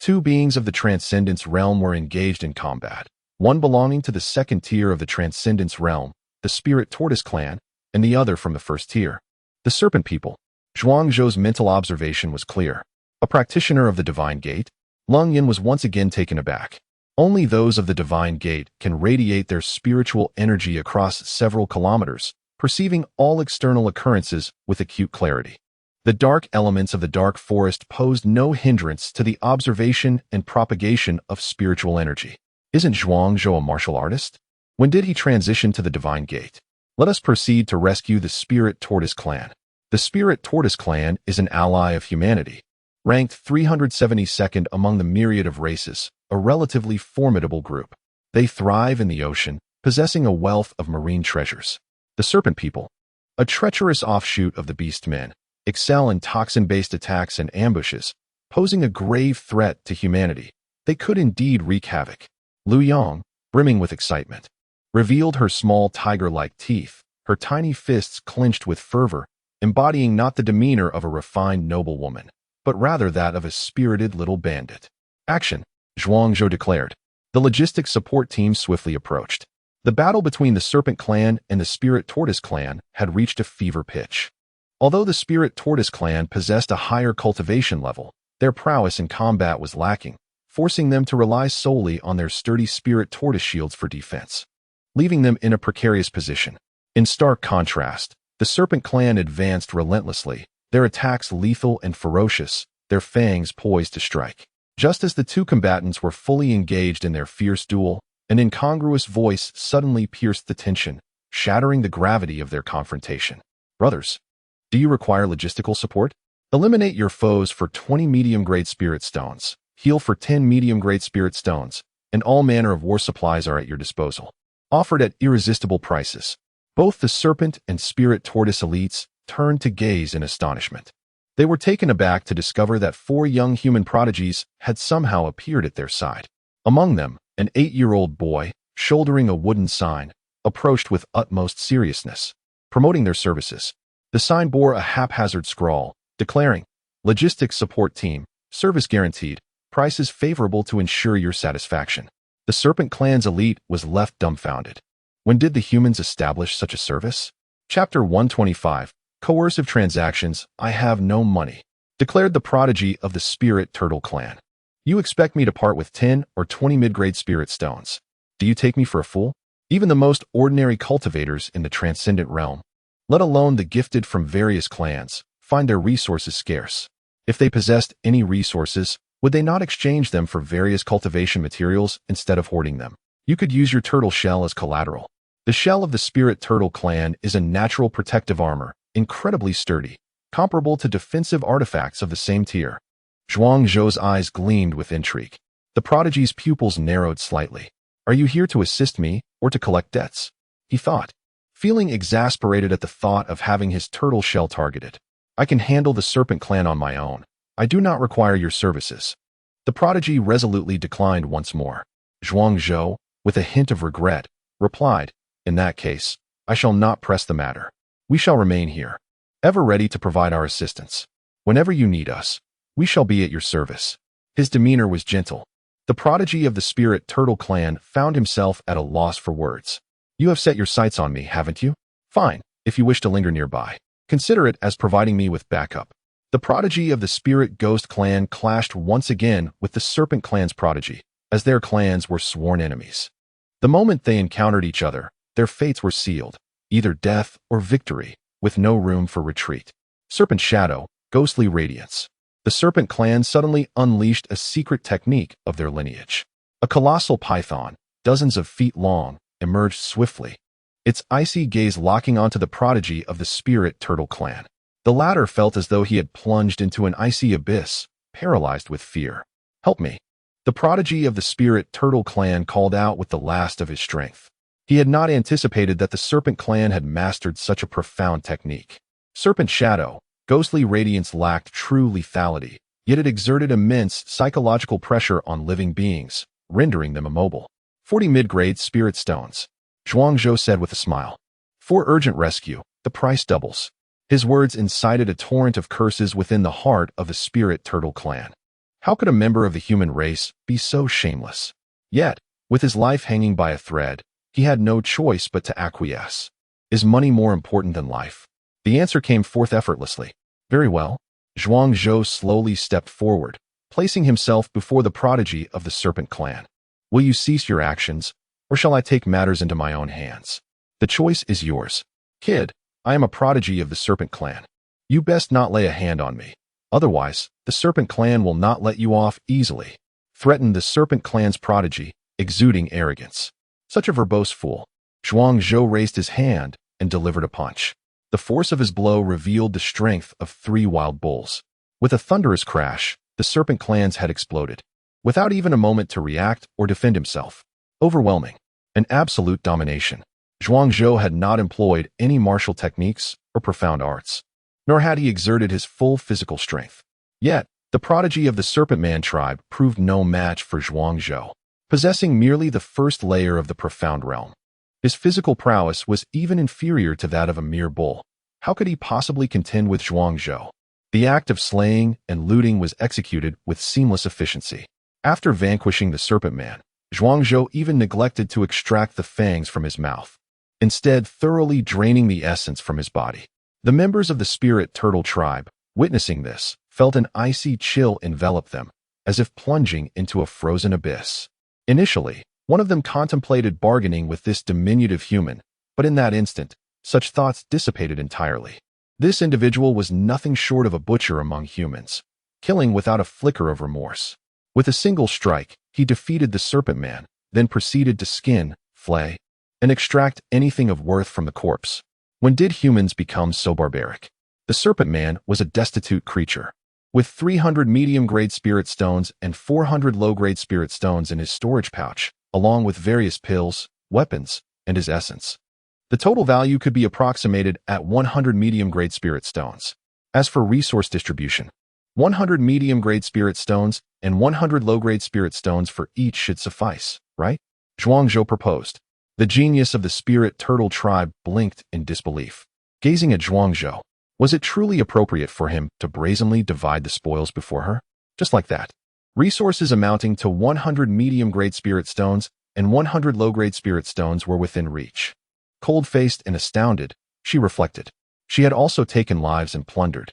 Speaker 1: 2 beings of the Transcendence realm were engaged in combat, one belonging to the second tier of the Transcendence realm, the Spirit Tortoise clan, and the other from the first tier, the Serpent people. Zhuang Zhou's mental observation was clear. A practitioner of the Divine Gate, Lung Yin was once again taken aback. Only those of the Divine Gate can radiate their spiritual energy across several kilometers, perceiving all external occurrences with acute clarity. The dark elements of the dark forest posed no hindrance to the observation and propagation of spiritual energy. Isn't Zhuang Zhou a martial artist? When did he transition to the Divine Gate? Let us proceed to rescue the Spirit Tortoise clan. The Spirit Tortoise clan is an ally of humanity, ranked 372nd among the myriad of races, a relatively formidable group. They thrive in the ocean, possessing a wealth of marine treasures. The Serpent people, a treacherous offshoot of the Beast Men, excel in toxin-based attacks and ambushes, posing a grave threat to humanity. They could indeed wreak havoc. Lu Yang, brimming with excitement, revealed her small tiger-like teeth, her tiny fists clenched with fervor, embodying not the demeanor of a refined noblewoman, but rather that of a spirited little bandit. Action, Zhuang Zhou declared. The logistics support team swiftly approached. The battle between the Serpent clan and the Spirit Tortoise clan had reached a fever pitch. Although the Spirit Tortoise clan possessed a higher cultivation level, their prowess in combat was lacking, forcing them to rely solely on their sturdy Spirit Tortoise shields for defense, leaving them in a precarious position. In stark contrast, the Serpent clan advanced relentlessly, their attacks lethal and ferocious, their fangs poised to strike. Just as the two combatants were fully engaged in their fierce duel, an incongruous voice suddenly pierced the tension, shattering the gravity of their confrontation. Brothers, do you require logistical support? Eliminate your foes for 20 medium-grade spirit stones, heal for 10 medium-grade spirit stones, and all manner of war supplies are at your disposal. Offered at irresistible prices. Both the serpent and spirit tortoise elites turned to gaze in astonishment. They were taken aback to discover that 4 young human prodigies had somehow appeared at their side. Among them, an 8-year-old boy, shouldering a wooden sign, approached with utmost seriousness, promoting their services. The sign bore a haphazard scrawl, declaring, "Logistics Support Team, service guaranteed, prices favorable to ensure your satisfaction." The Serpent Clan's elite was left dumbfounded. When did the humans establish such a service? Chapter 125, Coercive Transactions. I have no money, declared the prodigy of the Spirit Turtle Clan. You expect me to part with 10 or 20 mid-grade spirit stones? Do you take me for a fool? Even the most ordinary cultivators in the transcendent realm, let alone the gifted from various clans, find their resources scarce. If they possessed any resources, would they not exchange them for various cultivation materials instead of hoarding them? You could use your turtle shell as collateral. The shell of the Spirit Turtle Clan is a natural protective armor, incredibly sturdy, comparable to defensive artifacts of the same tier. Zhuang Zhou's eyes gleamed with intrigue. The prodigy's pupils narrowed slightly. Are you here to assist me or to collect debts? He thought, feeling exasperated at the thought of having his turtle shell targeted. I can handle the Serpent Clan on my own. I do not require your services. The prodigy resolutely declined once more. Zhuang Zhou, with a hint of regret, replied, In that case, I shall not press the matter. We shall remain here, ever ready to provide our assistance. Whenever you need us, we shall be at your service. His demeanor was gentle. The prodigy of the Spirit Turtle Clan found himself at a loss for words. You have set your sights on me, haven't you? Fine, if you wish to linger nearby. Consider it as providing me with backup. The prodigy of the Spirit Ghost Clan clashed once again with the Serpent Clan's prodigy, as their clans were sworn enemies. The moment they encountered each other, their fates were sealed, either death or victory, with no room for retreat. Serpent Shadow, Ghostly Radiance. The Serpent Clan suddenly unleashed a secret technique of their lineage. A colossal python, dozens of feet long, emerged swiftly, its icy gaze locking onto the prodigy of the Spirit Turtle Clan. The latter felt as though he had plunged into an icy abyss, paralyzed with fear. Help me. The prodigy of the Spirit Turtle Clan called out with the last of his strength. He had not anticipated that the Serpent Clan had mastered such a profound technique. Serpent Shadow, Ghostly Radiance lacked true lethality, yet it exerted immense psychological pressure on living beings, rendering them immobile. 40 mid-grade spirit stones, Zhuang Zhou said with a smile. For urgent rescue, the price doubles. His words incited a torrent of curses within the heart of the Spirit Turtle Clan. How could a member of the human race be so shameless? Yet, with his life hanging by a thread, he had no choice but to acquiesce. Is money more important than life? The answer came forth effortlessly. Very well. Zhuang Zhou slowly stepped forward, placing himself before the prodigy of the Serpent Clan. Will you cease your actions, or shall I take matters into my own hands? The choice is yours. Kid, I am a prodigy of the Serpent Clan. You best not lay a hand on me. Otherwise, the Serpent Clan will not let you off easily, threatened the Serpent Clan's prodigy, exuding arrogance. Such a verbose fool. Zhuang Zhou raised his hand and delivered a punch. The force of his blow revealed the strength of 3 wild bulls. With a thunderous crash, the Serpent Clans had exploded, without even a moment to react or defend himself. Overwhelming. An absolute domination. Zhuang Zhou had not employed any martial techniques or profound arts, nor had he exerted his full physical strength. Yet, the prodigy of the Serpent Man tribe proved no match for Zhuang Zhou, possessing merely the first layer of the profound realm. His physical prowess was even inferior to that of a mere bull. How could he possibly contend with Zhuang Zhou? The act of slaying and looting was executed with seamless efficiency. After vanquishing the Serpent Man, Zhuang Zhou even neglected to extract the fangs from his mouth, instead thoroughly draining the essence from his body. The members of the Spirit Turtle tribe, witnessing this, felt an icy chill envelop them, as if plunging into a frozen abyss. Initially, one of them contemplated bargaining with this diminutive human, but in that instant, such thoughts dissipated entirely. This individual was nothing short of a butcher among humans, killing without a flicker of remorse. With a single strike, he defeated the Serpent Man, then proceeded to skin, flay, and extract anything of worth from the corpse. When did humans become so barbaric? The Serpent Man was a destitute creature. With 300 medium-grade spirit stones and 400 low-grade spirit stones in his storage pouch, along with various pills, weapons, and his essence, the total value could be approximated at 100 medium-grade spirit stones. As for resource distribution, 100 medium-grade spirit stones and 100 low-grade spirit stones for each should suffice, right? Zhuangzhou proposed. The genius of the spirit turtle tribe blinked in disbelief. Gazing at Zhuangzhou, was it truly appropriate for him to brazenly divide the spoils before her? Just like that. Resources amounting to 100 medium-grade spirit stones and 100 low-grade spirit stones were within reach. Cold-faced and astounded, she reflected. She had also taken lives and plundered,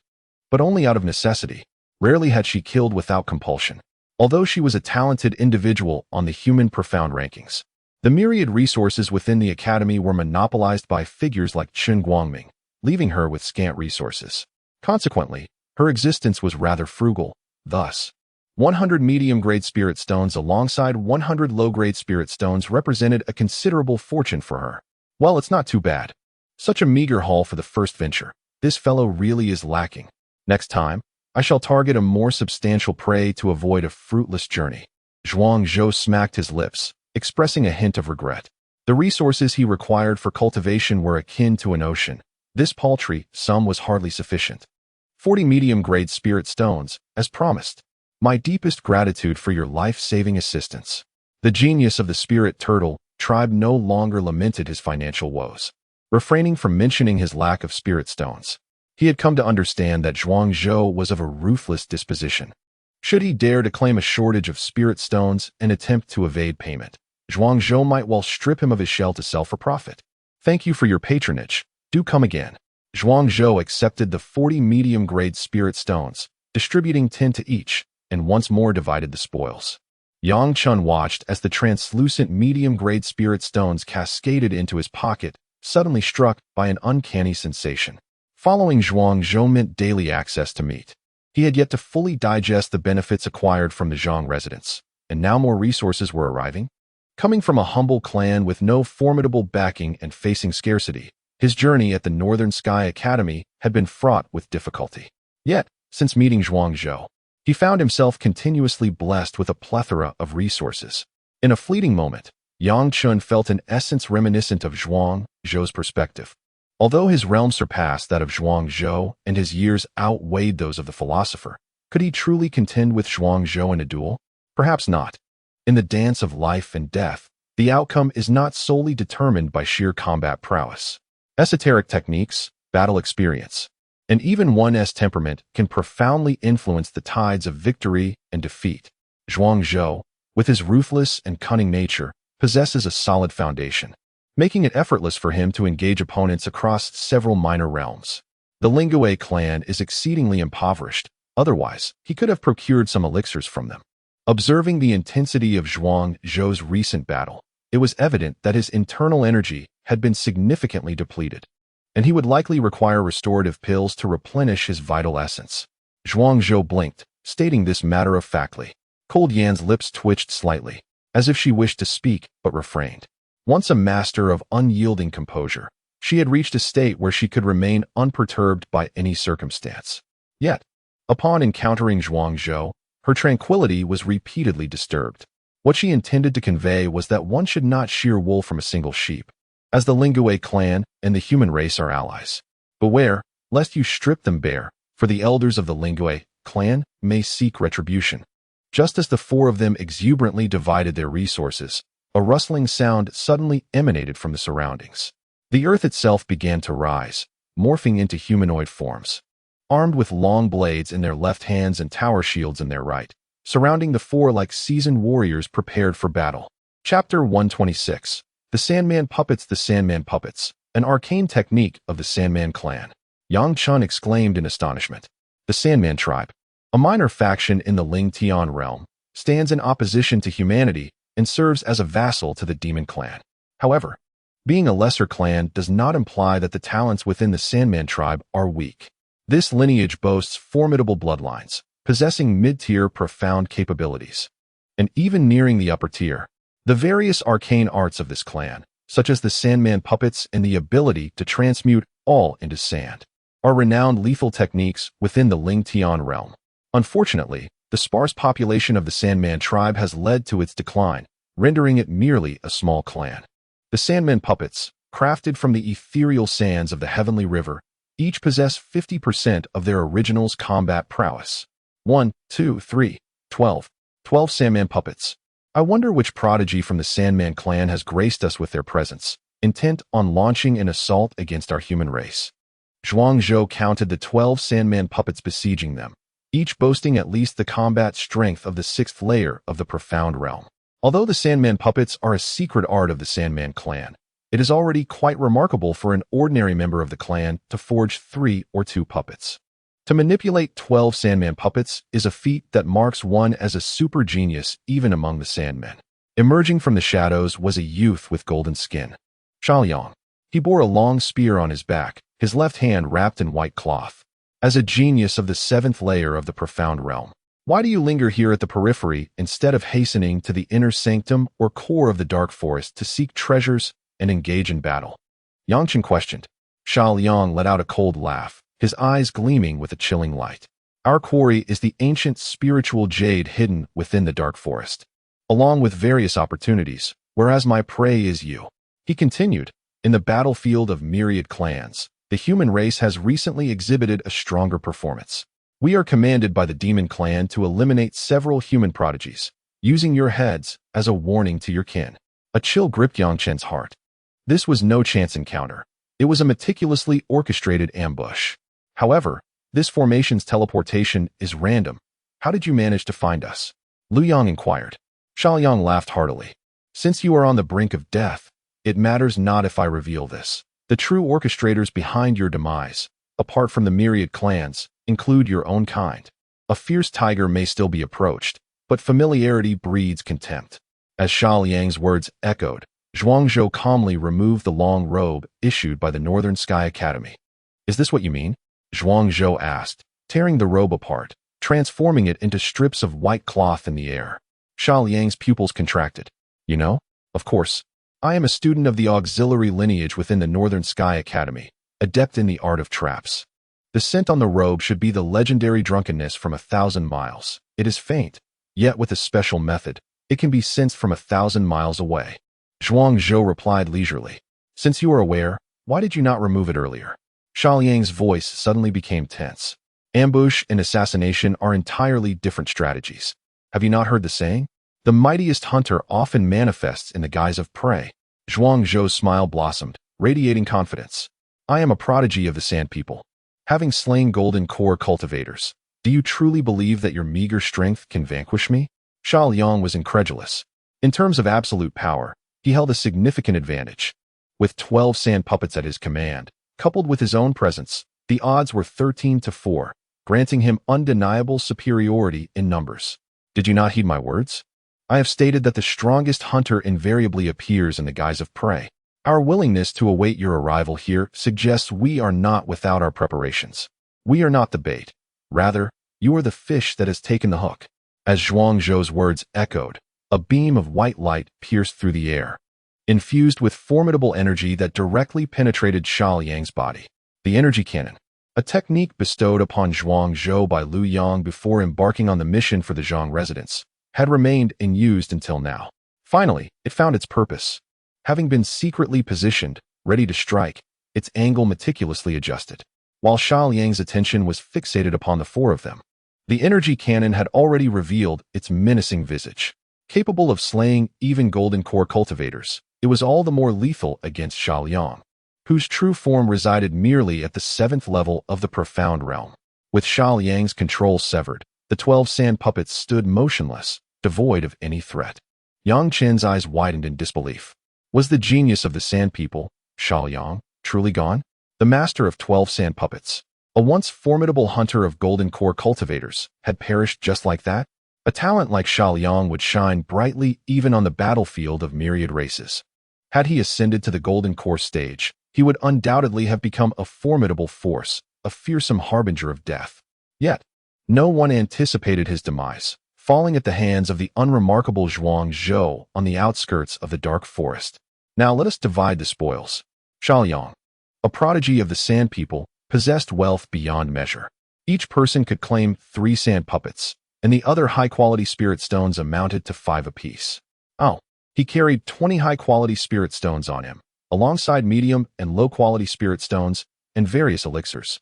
Speaker 1: but only out of necessity. Rarely had she killed without compulsion. Although she was a talented individual on the human profound rankings, the myriad resources within the academy were monopolized by figures like Chen Guangming, leaving her with scant resources. Consequently, her existence was rather frugal. Thus, 100 medium-grade spirit stones alongside 100 low-grade spirit stones represented a considerable fortune for her. Well, it's not too bad. Such a meager haul for the first venture. This fellow really is lacking. Next time, I shall target a more substantial prey to avoid a fruitless journey. Zhuangzhou smacked his lips, expressing a hint of regret. The resources he required for cultivation were akin to an ocean. This paltry sum was hardly sufficient. 40 medium-grade spirit stones, as promised. My deepest gratitude for your life-saving assistance. The genius of the spirit turtle tribe no longer lamented his financial woes. Refraining from mentioning his lack of spirit stones, he had come to understand that Zhuangzhou was of a ruthless disposition. Should he dare to claim a shortage of spirit stones and attempt to evade payment, Zhuangzhou might well strip him of his shell to sell for profit. Thank you for your patronage. Do come again. Zhuangzhou accepted the 40 medium-grade spirit stones, distributing 10 to each, and once more divided the spoils. Yang Chun watched as the translucent medium-grade spirit stones cascaded into his pocket, suddenly struck by an uncanny sensation. Following Zhuangzhou meant daily access to meat. He had yet to fully digest the benefits acquired from the Zhang residence, and now more resources were arriving. Coming from a humble clan with no formidable backing and facing scarcity, his journey at the Northern Sky Academy had been fraught with difficulty. Yet, since meeting Zhuangzhou, he found himself continuously blessed with a plethora of resources. In a fleeting moment, Yang Chun felt an essence reminiscent of Zhuangzhou's perspective. Although his realm surpassed that of Zhuangzhou and his years outweighed those of the philosopher, could he truly contend with Zhuangzhou in a duel? Perhaps not. In the dance of life and death, the outcome is not solely determined by sheer combat prowess. Esoteric techniques, battle experience, and even one's temperament can profoundly influence the tides of victory and defeat. Zhuangzhou, with his ruthless and cunning nature, possesses a solid foundation, making it effortless for him to engage opponents across several minor realms. The Lingue clan is exceedingly impoverished, otherwise he could have procured some elixirs from them. Observing the intensity of Zhuangzhou's recent battle, it was evident that his internal energy had been significantly depleted, and he would likely require restorative pills to replenish his vital essence. Zhuangzhou blinked, stating this matter-of-factly. Cold Yan's lips twitched slightly, as if she wished to speak but refrained. Once a master of unyielding composure, she had reached a state where she could remain unperturbed by any circumstance. Yet, upon encountering Zhuangzhou, her tranquility was repeatedly disturbed. What she intended to convey was that one should not shear wool from a single sheep, as the Lingue clan and the human race are allies. Beware, lest you strip them bare, for the elders of the Lingue clan may seek retribution. Just as the four of them exuberantly divided their resources, a rustling sound suddenly emanated from the surroundings. The earth itself began to rise, morphing into humanoid forms. Armed with long blades in their left hands and tower shields in their right, surrounding the four like seasoned warriors prepared for battle. Chapter 126. The Sandman Puppets. The Sandman Puppets, an arcane technique of the Sandman clan. Yang Chun exclaimed in astonishment. The Sandman tribe, a minor faction in the Ling Tian realm, stands in opposition to humanity and serves as a vassal to the Demon clan. However, being a lesser clan does not imply that the talents within the Sandman tribe are weak. This lineage boasts formidable bloodlines, possessing mid-tier profound capabilities. And even nearing the upper tier, the various arcane arts of this clan, such as the Sandman puppets and the ability to transmute all into sand, are renowned lethal techniques within the Ling Tian realm. Unfortunately, the sparse population of the Sandman tribe has led to its decline, rendering it merely a small clan. The Sandman puppets, crafted from the ethereal sands of the Heavenly River, each possess 50% of their original's combat prowess. 1, 2, 3, 12. 12 Sandman puppets. I wonder which prodigy from the Sandman clan has graced us with their presence, intent on launching an assault against our human race. Zhuangzhou counted the 12 Sandman puppets besieging them, each boasting at least the combat strength of the 6th layer of the Profound Realm. Although the Sandman puppets are a secret art of the Sandman clan, it is already quite remarkable for an ordinary member of the clan to forge 3 or 2 puppets. To manipulate 12 Sandman puppets is a feat that marks one as a super genius even among the Sandmen. Emerging from the shadows was a youth with golden skin. Xiaoliang. He bore a long spear on his back, his left hand wrapped in white cloth. As a genius of the 7th layer of the Profound Realm, why do you linger here at the periphery instead of hastening to the inner sanctum or core of the dark forest to seek treasures and engage in battle? Yangchen questioned. Xiaoliang let out a cold laugh, his eyes gleaming with a chilling light. Our quarry is the ancient spiritual jade hidden within the dark forest, along with various opportunities, whereas my prey is you. He continued, in the battlefield of myriad clans, the human race has recently exhibited a stronger performance. We are commanded by the demon clan to eliminate several human prodigies, using your heads as a warning to your kin. A chill gripped Yangchen's heart. This was no chance encounter. It was a meticulously orchestrated ambush. However, this formation's teleportation is random. How did you manage to find us? Lu Yang inquired. Xiaoliang laughed heartily. Since you are on the brink of death, it matters not if I reveal this. The true orchestrators behind your demise, apart from the myriad clans, include your own kind. A fierce tiger may still be approached, but familiarity breeds contempt. As Xiaoliang's words echoed, Zhuangzhou calmly removed the long robe issued by the Northern Sky Academy. Is this what you mean? Zhuangzhou asked, tearing the robe apart, transforming it into strips of white cloth in the air. Xiaoliang's pupils contracted. You know, of course, I am a student of the auxiliary lineage within the Northern Sky Academy, adept in the art of traps. The scent on the robe should be the legendary drunkenness from 1,000 miles. It is faint, yet with a special method, it can be sensed from 1,000 miles away. Zhuangzhou replied leisurely. Since you are aware, why did you not remove it earlier? Xiaoliang's voice suddenly became tense. Ambush and assassination are entirely different strategies. Have you not heard the saying? The mightiest hunter often manifests in the guise of prey. Zhuangzhou's smile blossomed, radiating confidence. I am a prodigy of the Sand People. Having slain golden core cultivators, do you truly believe that your meager strength can vanquish me? Xiaoliang was incredulous. In terms of absolute power, he held a significant advantage. With 12 sand puppets at his command, coupled with his own presence, the odds were 13-4, granting him undeniable superiority in numbers. Did you not heed my words? I have stated that the strongest hunter invariably appears in the guise of prey. Our willingness to await your arrival here suggests we are not without our preparations. We are not the bait. Rather, you are the fish that has taken the hook. As Zhuangzhou's words echoed, a beam of white light pierced through the air, infused with formidable energy that directly penetrated Xiaoliang's body. The energy cannon, a technique bestowed upon Zhuangzhou by Lu Yang before embarking on the mission for the Zhang residence, had remained unused until now. Finally, it found its purpose. Having been secretly positioned, ready to strike, its angle meticulously adjusted. While Xiaoliang's attention was fixated upon the 4 of them, the energy cannon had already revealed its menacing visage. Capable of slaying even golden core cultivators, it was all the more lethal against Xiaoliang, whose true form resided merely at the 7th level of the Profound Realm. With Xiaoliang's control severed, the 12 sand puppets stood motionless, devoid of any threat. Yang Chen's eyes widened in disbelief. Was the genius of the Sand People, Xiaoliang, truly gone? The master of 12 sand puppets, a once formidable hunter of golden core cultivators, had perished just like that? A talent like Xiaoliang would shine brightly even on the battlefield of myriad races. Had he ascended to the golden core stage, he would undoubtedly have become a formidable force, a fearsome harbinger of death. Yet, No one anticipated his demise, falling at the hands of the unremarkable Zhuang Zhou on the outskirts of the dark forest. Now let us divide the spoils. Xiaoliang, a prodigy of the Sand People, possessed wealth beyond measure. Each person could claim 3 sand puppets, and the other high-quality spirit stones amounted to 5 apiece. Oh, he carried 20 high-quality spirit stones on him, alongside medium and low-quality spirit stones and various elixirs.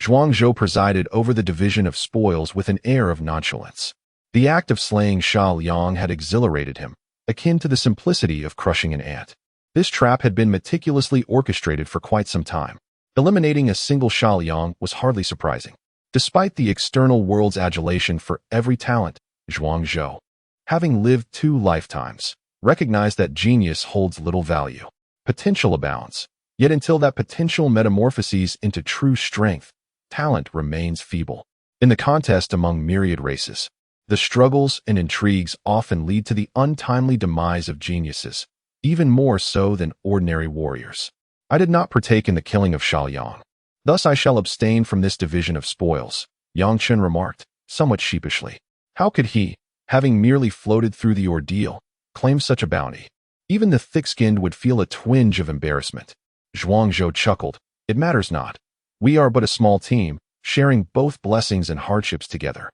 Speaker 1: Zhuang Zhou presided over the division of spoils with an air of nonchalance. The act of slaying Xiaoliang had exhilarated him, akin to the simplicity of crushing an ant. This trap had been meticulously orchestrated for quite some time. Eliminating a single Xiaoliang was hardly surprising. Despite the external world's adulation for every talent, Zhuang Zhou, having lived 2 lifetimes, recognized that genius holds little value. Potential abounds, yet until that potential metamorphoses into true strength, talent remains feeble. In the contest among myriad races, the struggles and intrigues often lead to the untimely demise of geniuses, even more so than ordinary warriors. I did not partake in the killing of Xiaoliang. Thus I shall abstain from this division of spoils, Yang Chen remarked, somewhat sheepishly. How could he, having merely floated through the ordeal, claim such a bounty? Even the thick-skinned would feel a twinge of embarrassment. Zhuang Zhou chuckled. It matters not. We are but a small team, sharing both blessings and hardships together.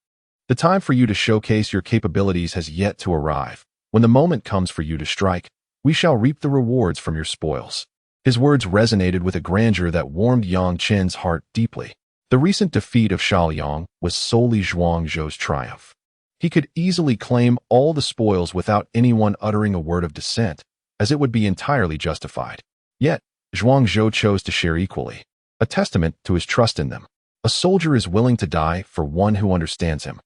Speaker 1: The time for you to showcase your capabilities has yet to arrive. When the moment comes for you to strike, we shall reap the rewards from your spoils. His words resonated with a grandeur that warmed Yang Chen's heart deeply. The recent defeat of Xiaoliang was solely Zhuang Zhou's triumph. He could easily claim all the spoils without anyone uttering a word of dissent, as it would be entirely justified. Yet, Zhuang Zhou chose to share equally, a testament to his trust in them. A soldier is willing to die for one who understands him.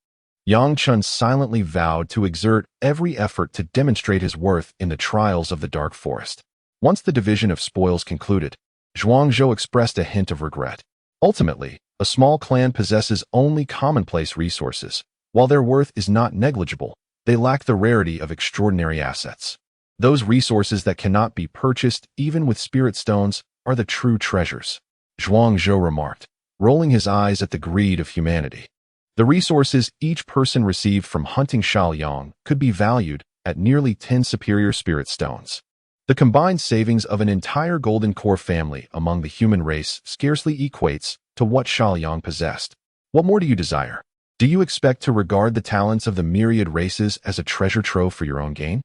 Speaker 1: Yang Chen silently vowed to exert every effort to demonstrate his worth in the trials of the dark forest. Once the division of spoils concluded, Zhuang Zhou expressed a hint of regret. Ultimately, a small clan possesses only commonplace resources. While their worth is not negligible, they lack the rarity of extraordinary assets. Those resources that cannot be purchased even with spirit stones are the true treasures, Zhuang Zhou remarked, rolling his eyes at the greed of humanity. The resources each person received from hunting Xiaoliang could be valued at nearly 10 superior spirit stones. The combined savings of an entire golden core family among the human race scarcely equates to what Xiaoliang possessed. What more do you desire? Do you expect to regard the talents of the myriad races as a treasure trove for your own gain?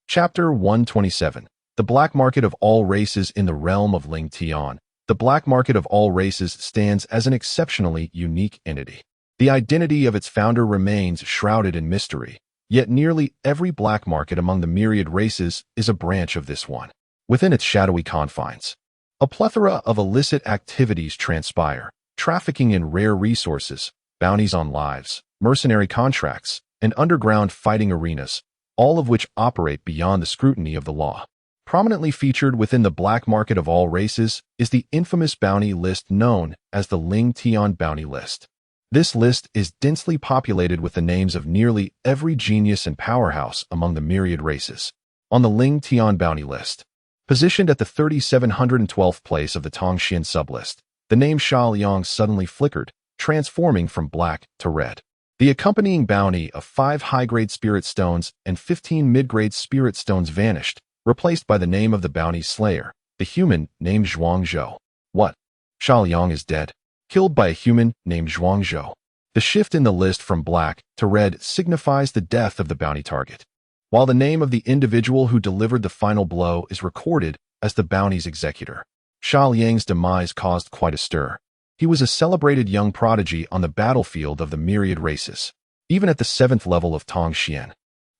Speaker 1: Chapter 127. The Black Market of All Races in the Realm of Ling Tian. The Black Market of All Races stands as an exceptionally unique entity. The identity of its founder remains shrouded in mystery. Yet nearly every black market among the myriad races is a branch of this one. Within its shadowy confines, a plethora of illicit activities transpire, trafficking in rare resources, bounties on lives, mercenary contracts, and underground fighting arenas, all of which operate beyond the scrutiny of the law. Prominently featured within the black market of all races is the infamous bounty list known as the Ling Tian Bounty List. This list is densely populated with the names of nearly every genius and powerhouse among the myriad races. On the Ling Tian Bounty List, positioned at the 3712th place of the Tongxian sublist, the name Xiaoliang suddenly flickered, transforming from black to red. The accompanying bounty of 5 high-grade spirit stones and 15 mid-grade spirit stones vanished, replaced by the name of the bounty slayer, the human named Zhuang Zhou. What? Xiaoliang is dead. Killed by a human named Zhuang Zhou. The shift in the list from black to red signifies the death of the bounty target, while the name of the individual who delivered the final blow is recorded as the bounty's executor. Xiaoliang's demise caused quite a stir. He was a celebrated young prodigy on the battlefield of the myriad races. Even at the 7th level of Tongxian,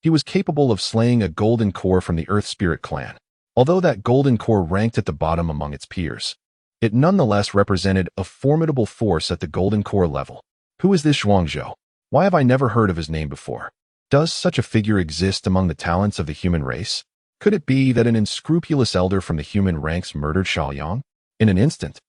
Speaker 1: he was capable of slaying a golden core from the Earth Spirit clan. Although that golden core ranked at the bottom among its peers, it nonetheless represented a formidable force at the golden core level. Who is this Zhuang Zhou? Why have I never heard of his name before? Does such a figure exist among the talents of the human race? Could it be that an unscrupulous elder from the human ranks murdered Xiaoliang? In an instant,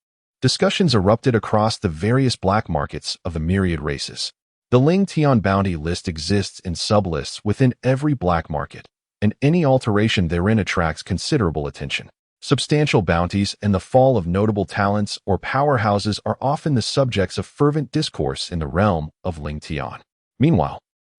Speaker 1: discussions erupted across the various black markets of the myriad races. The Ling Tian bounty list exists in sublists within every black market, and any alteration therein attracts considerable attention. Substantial bounties and the fall of notable talents or powerhouses are often the subjects of fervent discourse in the realm of Ling Tian. Meanwhile,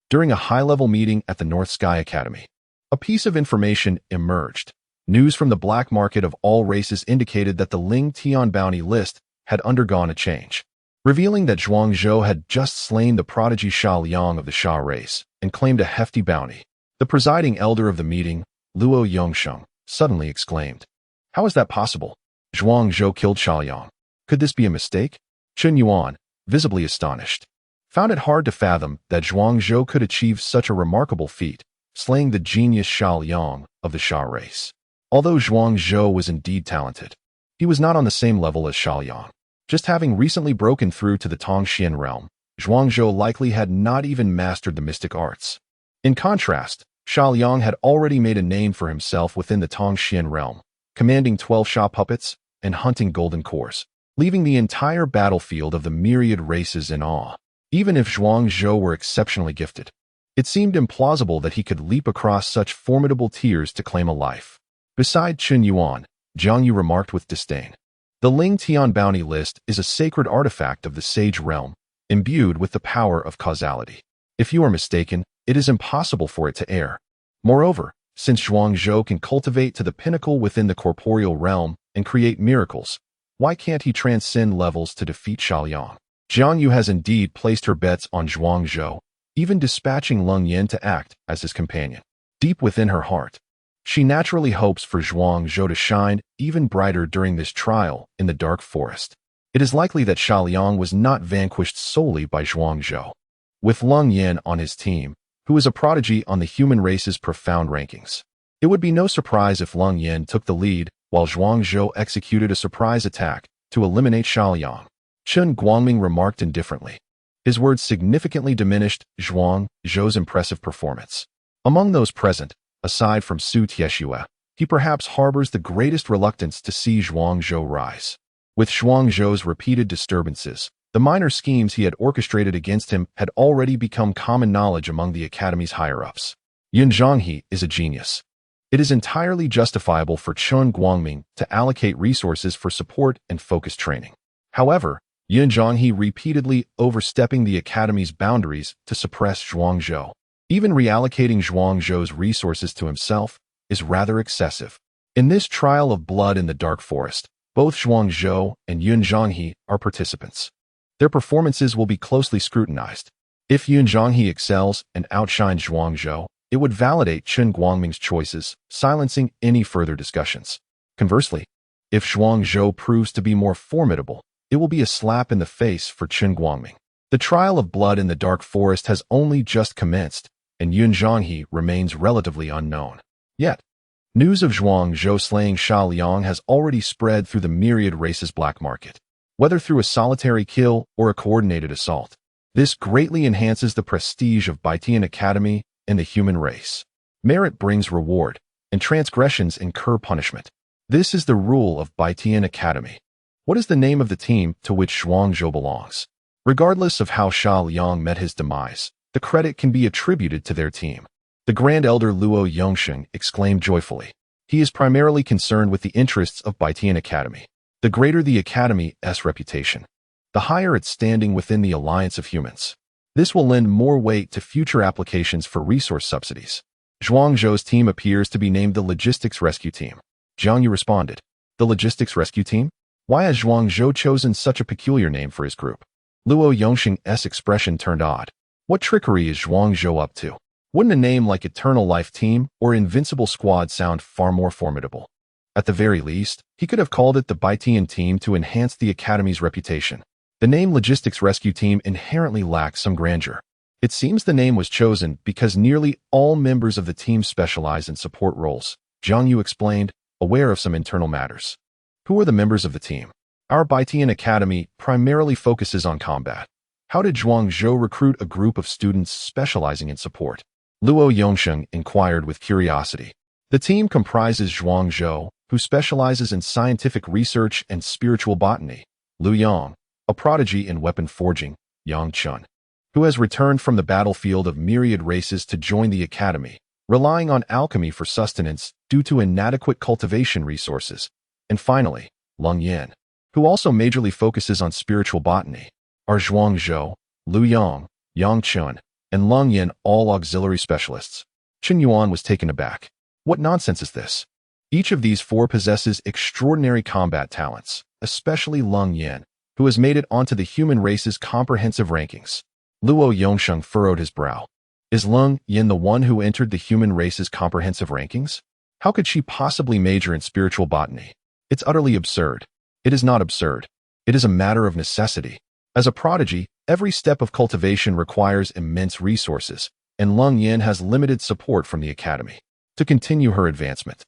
Speaker 1: during a high-level meeting at the North Sky Academy, a piece of information emerged. News from the black market of all races indicated that the Ling Tian bounty list had undergone a change, revealing that Zhuang Zhou had just slain the prodigy Sha Liang of the Sha race and claimed a hefty bounty. The presiding elder of the meeting, Luo Yongsheng, suddenly exclaimed, "How is that possible? Zhuang Zhou killed Sha Liang. Could this be a mistake?" Chen Yuan, visibly astonished, found it hard to fathom that Zhuang Zhou could achieve such a remarkable feat, slaying the genius Sha Liang of the Sha race. Although Zhuang Zhou was indeed talented, he was not on the same level as Sha Liang. Just having recently broken through to the Tongxian realm, Zhuang Zhou likely had not even mastered the mystic arts. In contrast, Sha Liang had already made a name for himself within the Tongxian realm, commanding 12 Sha puppets and hunting golden cores, leaving the entire battlefield of the myriad races in awe. Even if Zhuang Zhou were exceptionally gifted, it seemed implausible that he could leap across such formidable tiers to claim a life. Beside Chen Yuan, Jiang Yu remarked with disdain, "The Ling Tian bounty list is a sacred artifact of the sage realm, imbued with the power of causality. If you are mistaken, it is impossible for it to err. Moreover, since Zhuang Zhou can cultivate to the pinnacle within the corporeal realm and create miracles, why can't he transcend levels to defeat Sha Liang?" Jiang Yu has indeed placed her bets on Zhuang Zhou, even dispatching Leng Yin to act as his companion. Deep within her heart, she naturally hopes for Zhuang Zhou to shine even brighter during this trial in the dark forest. It is likely that Sha Liang was not vanquished solely by Zhuang Zhou. With Leng Yin on his team, who is a prodigy on the human race's profound rankings, it would be no surprise if Leng Yin took the lead while Zhuang Zhou executed a surprise attack to eliminate Sha Liang. Chen Guangming remarked indifferently. His words significantly diminished Zhuang Zhou's impressive performance. Among those present, aside from Su Tieshue, he perhaps harbors the greatest reluctance to see Zhuang Zhou rise. With Zhuang Zhou's repeated disturbances, the minor schemes he had orchestrated against him had already become common knowledge among the Academy's higher-ups. Yun Zhanghe is a genius. It is entirely justifiable for Chen Guangming to allocate resources for support and focused training. However, Yun Zhanghe repeatedly overstepping the Academy's boundaries to suppress Zhuang Zhou, even reallocating Zhuang Zhou's resources to himself, is rather excessive. In this trial of blood in the dark forest, both Zhuang Zhou and Yun Zhanghe are participants. Their performances will be closely scrutinized. If Yun Zhanghe excels and outshines Zhuang Zhou, it would validate Chen Guangming's choices, silencing any further discussions. Conversely, if Zhuang Zhou proves to be more formidable, it will be a slap in the face for Chen Guangming. The trial of blood in the dark forest has only just commenced, and Yun Zhanghe remains relatively unknown. Yet, news of Zhuang Zhou slaying Sha Liang has already spread through the myriad races black market. Whether through a solitary kill or a coordinated assault, this greatly enhances the prestige of Baitian Academy and the human race. Merit brings reward, and transgressions incur punishment. This is the rule of Baitian Academy. What is the name of the team to which Zhuang Zhou belongs? Regardless of how Sha Liang met his demise, the credit can be attributed to their team. The Grand Elder Luo Yongsheng exclaimed joyfully. He is primarily concerned with the interests of Baitian Academy. The greater the Academy's reputation, the higher its standing within the alliance of humans. This will lend more weight to future applications for resource subsidies. Zhuang Zhou's team appears to be named the Logistics Rescue Team. Jiang Yu responded, "The Logistics Rescue Team? Why has Zhuang Zhou chosen such a peculiar name for his group?" Luo Yongsheng's expression turned odd. What trickery is Zhuang Zhou up to? Wouldn't a name like Eternal Life Team or Invincible Squad sound far more formidable? At the very least, he could have called it the Baitian Team to enhance the Academy's reputation. The name Logistics Rescue Team inherently lacks some grandeur. It seems the name was chosen because nearly all members of the team specialize in support roles, Jiang Yu explained, aware of some internal matters. Who are the members of the team? Our Baitian Academy primarily focuses on combat. How did Zhuang Zhou recruit a group of students specializing in support? Luo Yongsheng inquired with curiosity. The team comprises Zhuang Zhou, who specializes in scientific research and spiritual botany, Lu Yang, a prodigy in weapon forging, Yang Chun, who has returned from the battlefield of myriad races to join the Academy, relying on alchemy for sustenance due to inadequate cultivation resources. And finally, Lung Yin, who also majorly focuses on spiritual botany, are Zhuangzhou, Lu Yang, Yang Chun, and Lung Yin all auxiliary specialists. Chen Yuan was taken aback. What nonsense is this? Each of these four possesses extraordinary combat talents, especially Lung Yin, who has made it onto the human race's comprehensive rankings. Luo Yongsheng furrowed his brow. Is Lung Yin the one who entered the human race's comprehensive rankings? How could she possibly major in spiritual botany? It's utterly absurd. It is not absurd. It is a matter of necessity. As a prodigy, every step of cultivation requires immense resources, and Lung Yin has limited support from the academy. To continue her advancement,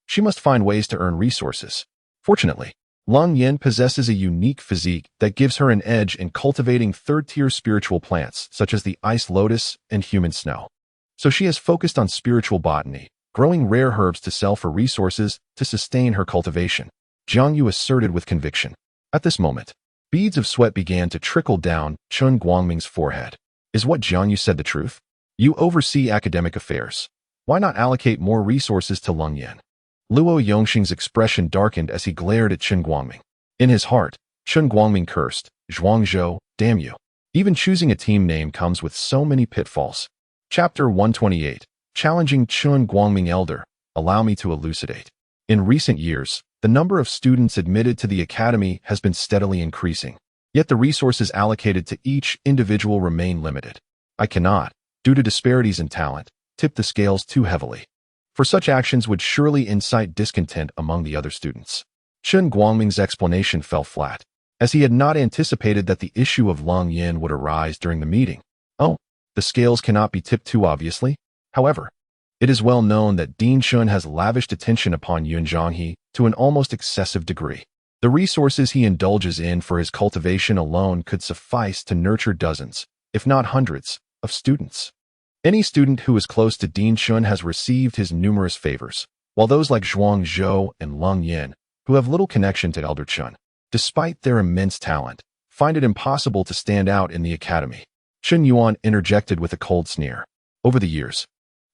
Speaker 1: she must find ways to earn resources. Fortunately, Lung Yin possesses a unique physique that gives her an edge in cultivating third-tier spiritual plants such as the ice lotus and human snow. So she has focused on spiritual botany, growing rare herbs to sell for resources to sustain her cultivation, Jiang Yu asserted with conviction. At this moment, beads of sweat began to trickle down Chun Guangming's forehead. Is what Jiang Yu said the truth? You oversee academic affairs. Why not allocate more resources to Lung Yin? Luo Yongxing's expression darkened as he glared at Chen Guangming. In his heart, Chen Guangming cursed, Zhuangzhou, damn you. Even choosing a team name comes with so many pitfalls. Chapter 128, Challenging Chen Guangming Elder, allow me to elucidate. In recent years, the number of students admitted to the academy has been steadily increasing, yet the resources allocated to each individual remain limited. I cannot, due to disparities in talent, tip the scales too heavily. For such actions would surely incite discontent among the other students. Chen Guangming's explanation fell flat, as he had not anticipated that the issue of Lung Yin would arise during the meeting. Oh, the scales cannot be tipped too obviously. However, it is well known that Dean Shun has lavished attention upon Yun Zhanghe to an almost excessive degree. The resources he indulges in for his cultivation alone could suffice to nurture dozens, if not hundreds, of students. Any student who is close to Dean Shun has received his numerous favors, while those like Zhuangzhou and Lung Yin, who have little connection to Elder Chun, despite their immense talent, find it impossible to stand out in the academy. Chen Yuan interjected with a cold sneer. Over the years,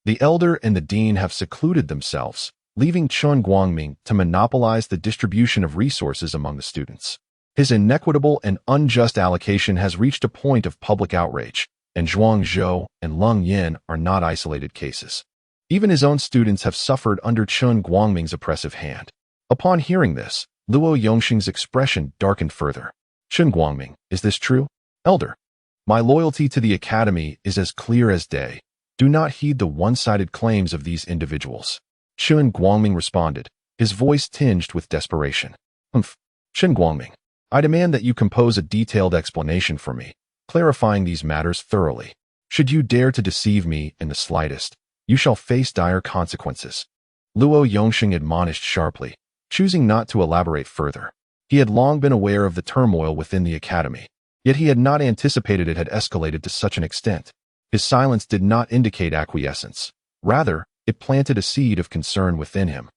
Speaker 1: the elder and the dean have secluded themselves, leaving Chen Guangming to monopolize the distribution of resources among the students. His inequitable and unjust allocation has reached a point of public outrage, and Zhuangzhou and Lung Yin are not isolated cases. Even his own students have suffered under Chen Guangming's oppressive hand. Upon hearing this, Luo Yongxing's expression darkened further. Chen Guangming, is this true? Elder, my loyalty to the academy is as clear as day. Do not heed the one-sided claims of these individuals. Chen Guangming responded, his voice tinged with desperation. Chen Guangming, I demand that you compose a detailed explanation for me, clarifying these matters thoroughly. Should you dare to deceive me in the slightest, you shall face dire consequences. Luo Yongxing admonished sharply, choosing not to elaborate further. He had long been aware of the turmoil within the academy, yet he had not anticipated it had escalated to such an extent. His silence did not indicate acquiescence. Rather, it planted a seed of concern within him,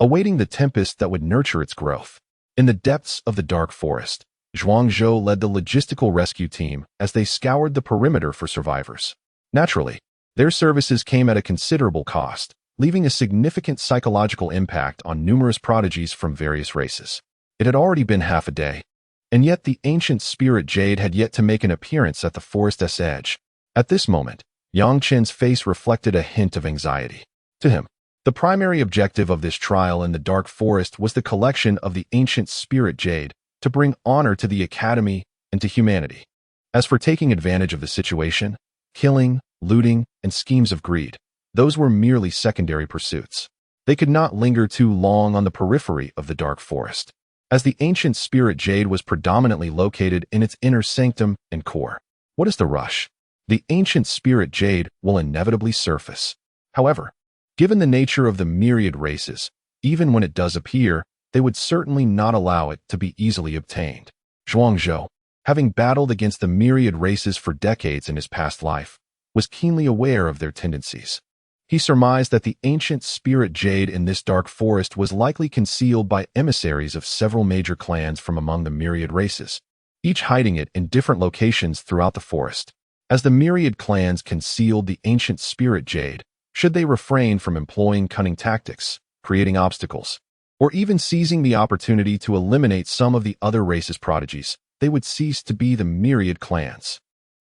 Speaker 1: awaiting the tempest that would nurture its growth. In the depths of the dark forest, Zhuangzhou led the logistical rescue team as they scoured the perimeter for survivors. Naturally, their services came at a considerable cost, leaving a significant psychological impact on numerous prodigies from various races. It had already been half a day, and yet the ancient spirit jade had yet to make an appearance at the forest's edge. At this moment, Yang Chen's face reflected a hint of anxiety. To him, the primary objective of this trial in the dark forest was the collection of the ancient spirit jade to bring honor to the academy and to humanity. As for taking advantage of the situation, killing, looting, and schemes of greed, those were merely secondary pursuits. They could not linger too long on the periphery of the dark forest, as the ancient spirit jade was predominantly located in its inner sanctum and core. What is the rush? The ancient spirit jade will inevitably surface. However, given the nature of the myriad races, even when it does appear, they would certainly not allow it to be easily obtained. Zhuangzhou, having battled against the myriad races for decades in his past life, was keenly aware of their tendencies. He surmised that the ancient spirit jade in this dark forest was likely concealed by emissaries of several major clans from among the myriad races, each hiding it in different locations throughout the forest. As the myriad clans concealed the ancient spirit jade, Should they refrain from employing cunning tactics, creating obstacles, or even seizing the opportunity to eliminate some of the other race's prodigies, they would cease to be the myriad clans.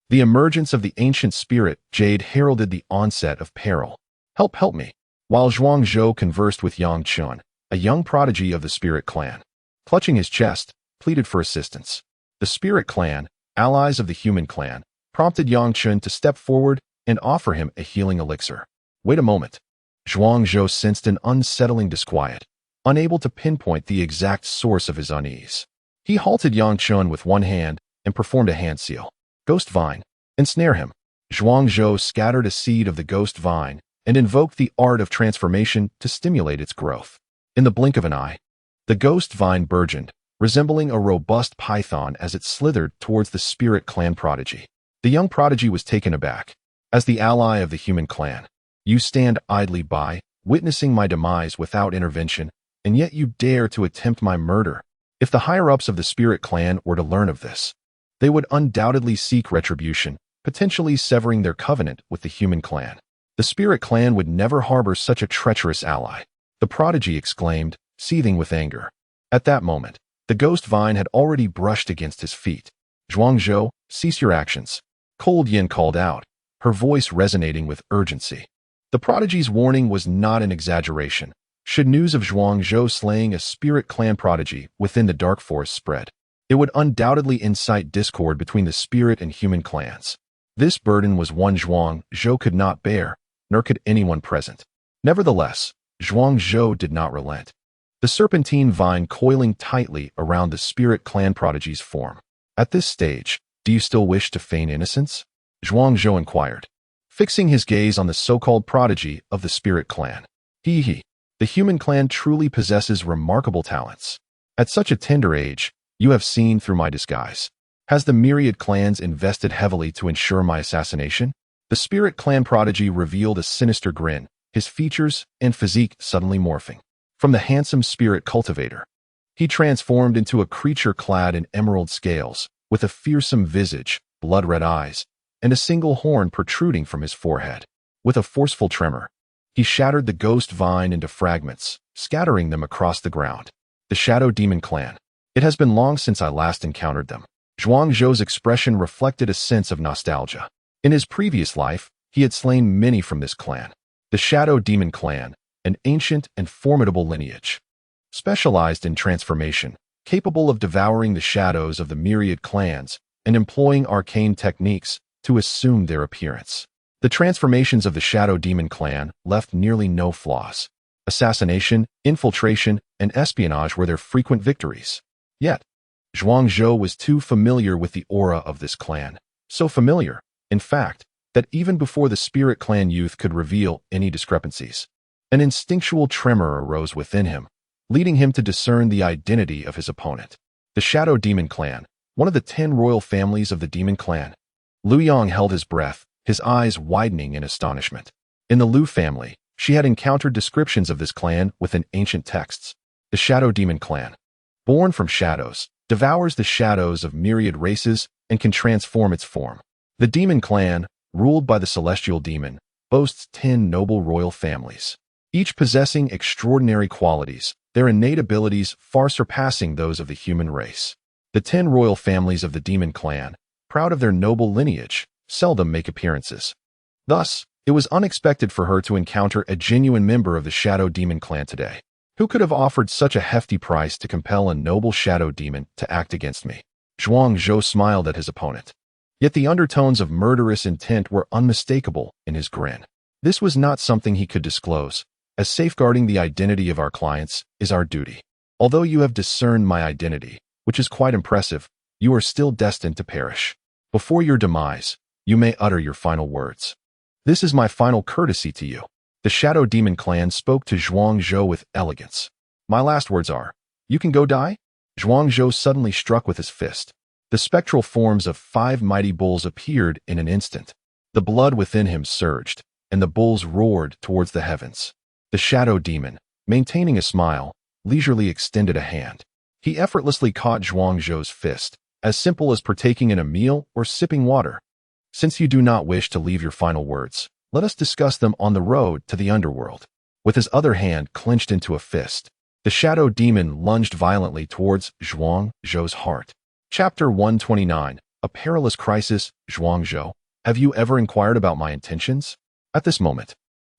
Speaker 1: The emergence of the ancient spirit Jade heralded the onset of peril. Help me. While Zhuangzhou conversed with Yang Chun, a young prodigy of the spirit clan, clutching his chest, pleaded for assistance. The spirit clan, allies of the human clan, prompted Yang Chun to step forward and offer him a healing elixir. Wait a moment. Zhuangzhou sensed an unsettling disquiet, unable to pinpoint the exact source of his unease. He halted Yang Chun with one hand and performed a hand seal. Ghost Vine. Ensnare him. Zhuangzhou scattered a seed of the ghost vine and invoked the art of transformation to stimulate its growth. In the blink of an eye, the ghost vine burgeoned, resembling a robust python as it slithered towards the spirit clan prodigy. The young prodigy was taken aback. As the ally of the human clan, you stand idly by, witnessing my demise without intervention, and yet you dare to attempt my murder. If the higher-ups of the spirit clan were to learn of this, they would undoubtedly seek retribution, potentially severing their covenant with the human clan. The spirit clan would never harbor such a treacherous ally, the prodigy exclaimed, seething with anger. At that moment, the ghost vine had already brushed against his feet. Zhuangzhou, cease your actions. Cold Yin called out, her voice resonating with urgency. The prodigy's warning was not an exaggeration. Should news of Zhuangzhou slaying a spirit clan prodigy within the dark forest spread, it would undoubtedly incite discord between the spirit and human clans. This burden was one Zhuangzhou could not bear, nor could anyone present. Nevertheless, Zhuangzhou did not relent, the serpentine vine coiling tightly around the spirit clan prodigy's form. At this stage, do you still wish to feign innocence? Zhuangzhou inquired, fixing his gaze on the so-called prodigy of the spirit clan. The human clan truly possesses remarkable talents. At such a tender age, you have seen through my disguise. Has the myriad clans invested heavily to ensure my assassination? The spirit clan prodigy revealed a sinister grin, his features and physique suddenly morphing. From the handsome spirit cultivator, he transformed into a creature clad in emerald scales, with a fearsome visage, blood-red eyes, and a single horn protruding from his forehead. With a forceful tremor, he shattered the ghost vine into fragments, scattering them across the ground. The Shadow Demon Clan. It has been long since I last encountered them. Zhuangzhou's expression reflected a sense of nostalgia. In his previous life, he had slain many from this clan. The Shadow Demon Clan, an ancient and formidable lineage, specialized in transformation, capable of devouring the shadows of the myriad clans and employing arcane techniques to assume their appearance. The transformations of the Shadow Demon Clan left nearly no flaws. Assassination, infiltration, and espionage were their frequent victories. Yet, Zhuangzhou was too familiar with the aura of this clan. So familiar, in fact, that even before the spirit clan youth could reveal any discrepancies, an instinctual tremor arose within him, leading him to discern the identity of his opponent. The Shadow Demon Clan, one of the 10 royal families of the Demon Clan. Liu Yang held his breath, his eyes widening in astonishment. In the Liu family, she had encountered descriptions of this clan within ancient texts. The Shadow Demon Clan, born from shadows, devours the shadows of myriad races and can transform its form. The Demon Clan, ruled by the celestial demon, boasts 10 noble royal families, each possessing extraordinary qualities, their innate abilities far surpassing those of the human race. The 10 royal families of the Demon Clan, proud of their noble lineage, seldom make appearances. Thus, it was unexpected for her to encounter a genuine member of the Shadow Demon Clan today. Who could have offered such a hefty price to compel a noble shadow demon to act against me? Zhuangzhou smiled at his opponent. Yet the undertones of murderous intent were unmistakable in his grin. This was not something he could disclose, as safeguarding the identity of our clients is our duty. Although you have discerned my identity, which is quite impressive, you are still destined to perish. Before your demise, you may utter your final words. This is my final courtesy to you. The Shadow Demon Clan spoke to Zhuangzhou with elegance. My last words are, you can go die? Zhuangzhou suddenly struck with his fist. The spectral forms of 5 mighty bulls appeared in an instant. The blood within him surged, and the bulls roared towards the heavens. The Shadow Demon, maintaining a smile, leisurely extended a hand. He effortlessly caught Zhuangzhou's fist, as simple as partaking in a meal or sipping water. Since you do not wish to leave your final words, Let us discuss them on the road to the underworld. With his other hand clenched into a fist, the shadow demon lunged violently towards Zhuang Zhou's heart. Chapter 129. A Perilous Crisis. Zhuang Zhou, have you ever inquired about my intentions? At this moment,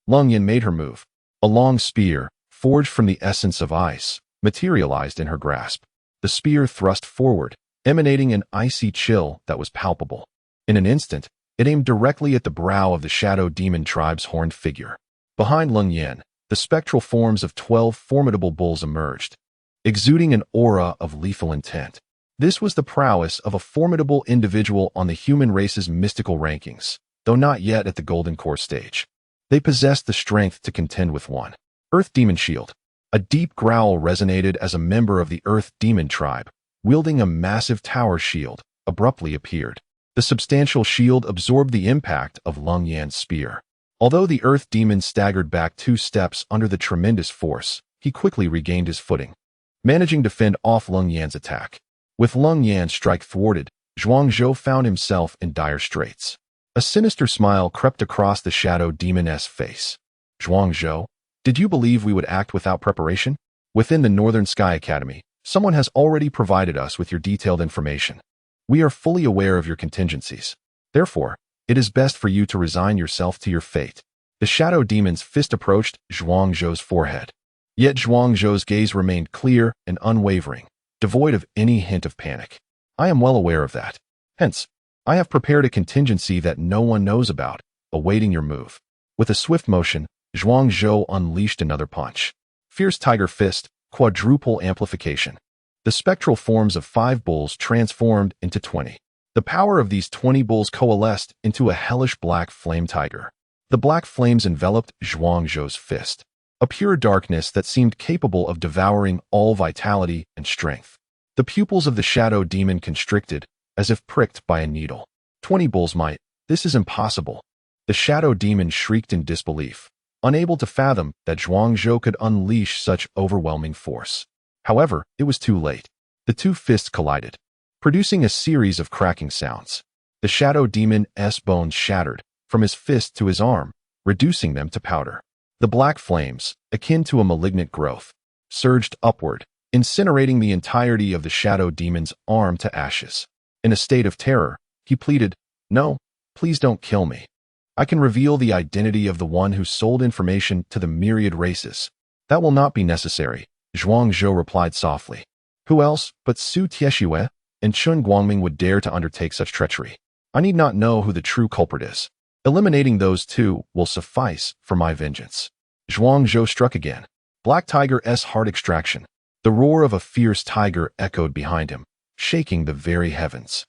Speaker 1: Leng Yin made her move. A long spear, forged from the essence of ice, materialized in her grasp. The spear thrust forward, emanating an icy chill that was palpable. In an instant, it aimed directly at the brow of the shadow demon tribe's horned figure. Behind Leng Yin, the spectral forms of 12 formidable bulls emerged, exuding an aura of lethal intent. This was the prowess of a formidable individual on the human race's mystical rankings, though not yet at the Golden Core stage. They possessed the strength to contend with one. Earth Demon Shield. A deep growl resonated as a member of the Earth Demon tribe, wielding a massive tower shield, abruptly appeared. The substantial shield absorbed the impact of Leng Yan's spear. Although the Earth Demon staggered back 2 steps under the tremendous force, he quickly regained his footing, managing to fend off Leng Yan's attack. With Leng Yan's strike thwarted, Zhuang Zhou found himself in dire straits. A sinister smile crept across the shadow demoness face. Zhuang Zhou, did you believe we would act without preparation? Within the Northern Sky Academy, someone has already provided us with your detailed information. We are fully aware of your contingencies. Therefore, it is best for you to resign yourself to your fate. The shadow demon's fist approached Zhuang Zhou's forehead. Yet Zhuang Zhou's gaze remained clear and unwavering, devoid of any hint of panic. I am well aware of that. Hence, I have prepared a contingency that no one knows about, awaiting your move. With a swift motion, Zhuang Zhou unleashed another punch. Fierce Tiger Fist, quadruple amplification. The spectral forms of 5 bulls transformed into 20. The power of these 20 bulls coalesced into a hellish black flame tiger. The black flames enveloped Zhuang Zhou's fist, a pure darkness that seemed capable of devouring all vitality and strength. The pupils of the shadow demon constricted, as if pricked by a needle. 20 bulls might. This is impossible. The shadow demon shrieked in disbelief, unable to fathom that Zhuang Zhou could unleash such overwhelming force. However, it was too late. The 2 fists collided, producing a series of cracking sounds. The shadow demon's bones shattered, from his fist to his arm, reducing them to powder. The black flames, akin to a malignant growth, surged upward, incinerating the entirety of the shadow demon's arm to ashes. In a state of terror, he pleaded, "No, please don't kill me. I can reveal the identity of the one who sold information to the myriad races." "That will not be necessary," Zhuang Zhou replied softly. "Who else but Su Tieshue and Chun Guangming would dare to undertake such treachery? I need not know who the true culprit is. Eliminating those 2 will suffice for my vengeance." Zhuang Zhou struck again. Black Tiger's heart extraction. The roar of a fierce tiger echoed behind him, shaking the very heavens.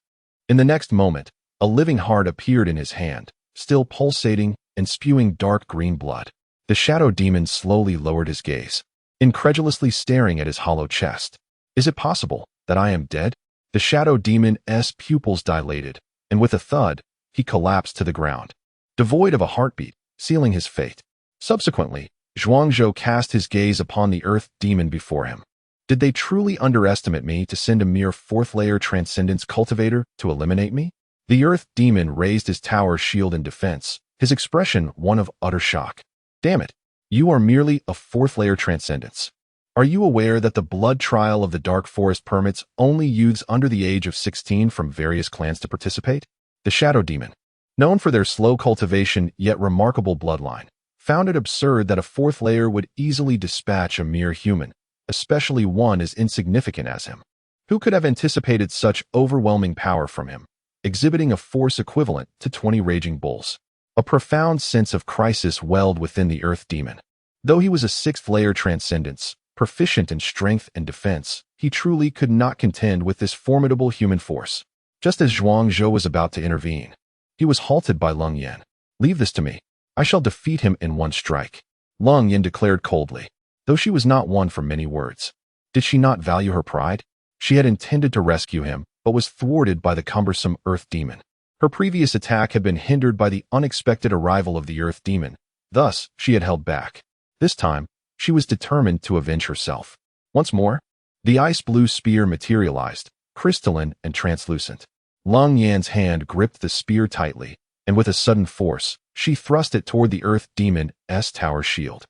Speaker 1: In the next moment, a living heart appeared in his hand, still pulsating and spewing dark green blood. The shadow demon slowly lowered his gaze, incredulously staring at his hollow chest. "Is it possible that I am dead?" The shadow demon's pupils dilated, and with a thud, he collapsed to the ground, devoid of a heartbeat, sealing his fate. Subsequently, Zhuang Zhou cast his gaze upon the earth demon before him. Did they truly underestimate me to send a mere 4th-layer transcendence cultivator to eliminate me? The earth demon raised his tower shield in defense, his expression one of utter shock. "Damn it, you are merely a 4th-layer transcendence. Are you aware that the blood trial of the Dark Forest permits only youths under the age of 16 from various clans to participate?" The shadow demon, known for their slow cultivation yet remarkable bloodline, found it absurd that a 4th-layer would easily dispatch a mere human, especially one as insignificant as him. Who could have anticipated such overwhelming power from him, exhibiting a force equivalent to 20 raging bulls? A profound sense of crisis welled within the earth demon. Though he was a 6th-layer transcendence, proficient in strength and defense, he truly could not contend with this formidable human force. Just as Zhuang Zhou was about to intervene, he was halted by Leng Yin. "Leave this to me. I shall defeat him in one strike," Leng Yin declared coldly, though she was not one for many words. Did she not value her pride? She had intended to rescue him, but was thwarted by the cumbersome earth demon. Her previous attack had been hindered by the unexpected arrival of the earth demon. Thus, she had held back. This time, she was determined to avenge herself. Once more, the ice-blue spear materialized, crystalline and translucent. Leng Yan's hand gripped the spear tightly, and with a sudden force, she thrust it toward the Earth Demon's tower shield.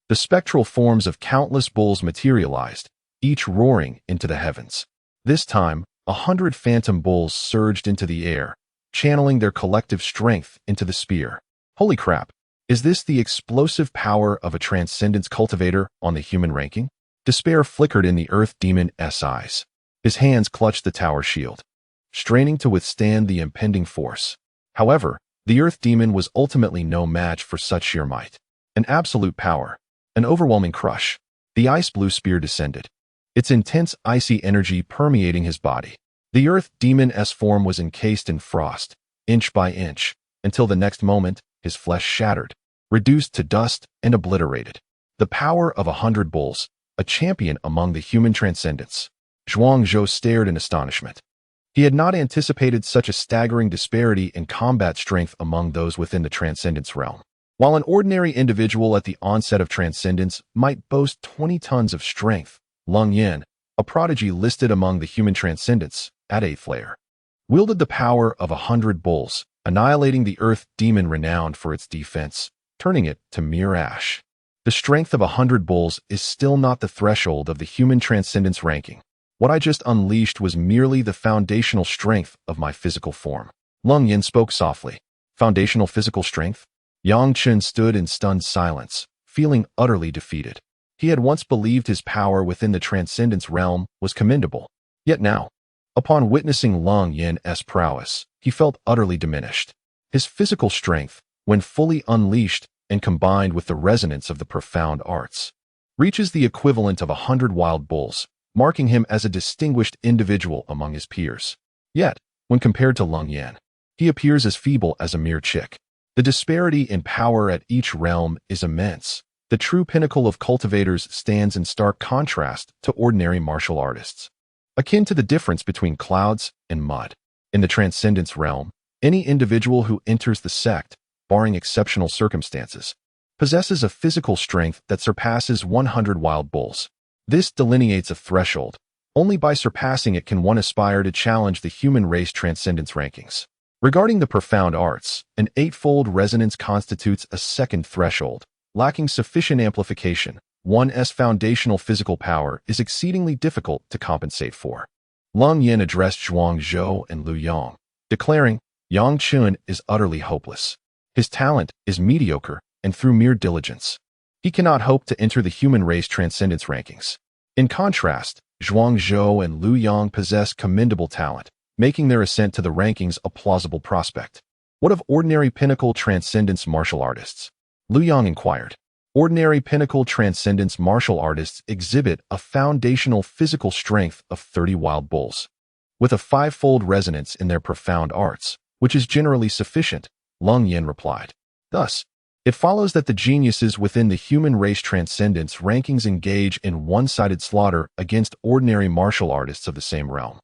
Speaker 1: The spectral forms of countless bulls materialized, each roaring into the heavens. This time, 100 phantom bulls surged into the air, channeling their collective strength into the spear. Holy crap! Is this the explosive power of a transcendence cultivator on the human ranking? Despair flickered in the Earth Demon's eyes. His hands clutched the tower shield, straining to withstand the impending force. However, the Earth Demon was ultimately no match for such sheer might. An absolute power. An overwhelming crush. The ice-blue spear descended, its intense icy energy permeating his body. The Earth Demon's form was encased in frost, inch by inch, until the next moment, his flesh shattered, reduced to dust and obliterated. The power of 100 bulls, a champion among the human transcendents. Zhuangzhou stared in astonishment. He had not anticipated such a staggering disparity in combat strength among those within the transcendence realm. While an ordinary individual at the onset of transcendence might boast 20 tons of strength, Lung Yin, a prodigy listed among the human transcendents, at 8th layer, wielded the power of 100 bulls, annihilating the Earth Demon renowned for its defense, turning it to mere ash. The strength of 100 bulls is still not the threshold of the human transcendence ranking. What I just unleashed was merely the foundational strength of my physical form. Lung Yin spoke softly. Foundational physical strength? Yang Chen stood in stunned silence, feeling utterly defeated. He had once believed his power within the transcendence realm was commendable. Yet now, upon witnessing Lung Yin's prowess, he felt utterly diminished. His physical strength, when fully unleashed and combined with the resonance of the profound arts, reaches the equivalent of 100 wild bulls, marking him as a distinguished individual among his peers. Yet, when compared to Lung Yin, he appears as feeble as a mere chick. The disparity in power at each realm is immense. The true pinnacle of cultivators stands in stark contrast to ordinary martial artists, akin to the difference between clouds and mud. In the transcendence realm, any individual who enters the sect, barring exceptional circumstances, possesses a physical strength that surpasses 100 wild bulls. This delineates a threshold. Only by surpassing it can one aspire to challenge the human race transcendence rankings. Regarding the profound arts, an 8-fold resonance constitutes a second threshold. Lacking sufficient amplification, one's foundational physical power is exceedingly difficult to compensate for. Lung Yin addressed Zhuangzhou and Lu Yang, declaring, Yang Chen is utterly hopeless. His talent is mediocre, and through mere diligence, he cannot hope to enter the human race transcendence rankings. In contrast, Zhuangzhou and Lu Yang possess commendable talent, making their ascent to the rankings a plausible prospect. What of ordinary pinnacle transcendence martial artists? Lu Yang inquired. Ordinary pinnacle transcendence martial artists exhibit a foundational physical strength of 30 wild bulls, with a 5-fold resonance in their profound arts, which is generally sufficient, Lung Yin replied. Thus, it follows that the geniuses within the human race transcendence rankings engage in one-sided slaughter against ordinary martial artists of the same realm,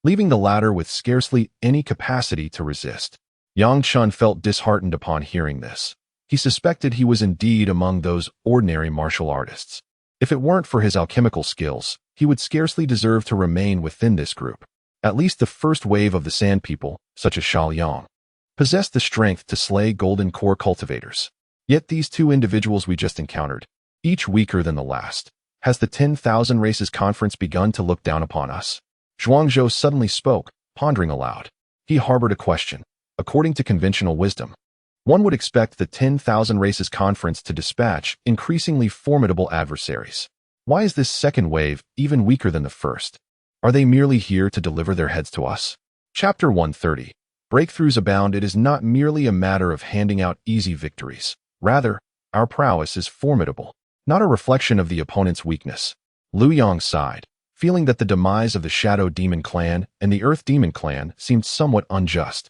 Speaker 1: leaving the latter with scarcely any capacity to resist. Yang Chen felt disheartened upon hearing this. He suspected he was indeed among those ordinary martial artists. If it weren't for his alchemical skills, he would scarcely deserve to remain within this group. At least the first wave of the Sand People, such as Shaoliang, possessed the strength to slay golden core cultivators. Yet these two individuals we just encountered, each weaker than the last. Has the 10,000 Races Conference begun to look down upon us? Zhuangzhou suddenly spoke, pondering aloud. He harbored a question. According to conventional wisdom, one would expect the 10,000 Races Conference to dispatch increasingly formidable adversaries. Why is this second wave even weaker than the first? Are they merely here to deliver their heads to us? Chapter 130. Breakthroughs abound. It is not merely a matter of handing out easy victories. Rather, our prowess is formidable, not a reflection of the opponent's weakness. Lu Yang sighed, feeling that the demise of the Shadow Demon Clan and the Earth Demon Clan seemed somewhat unjust.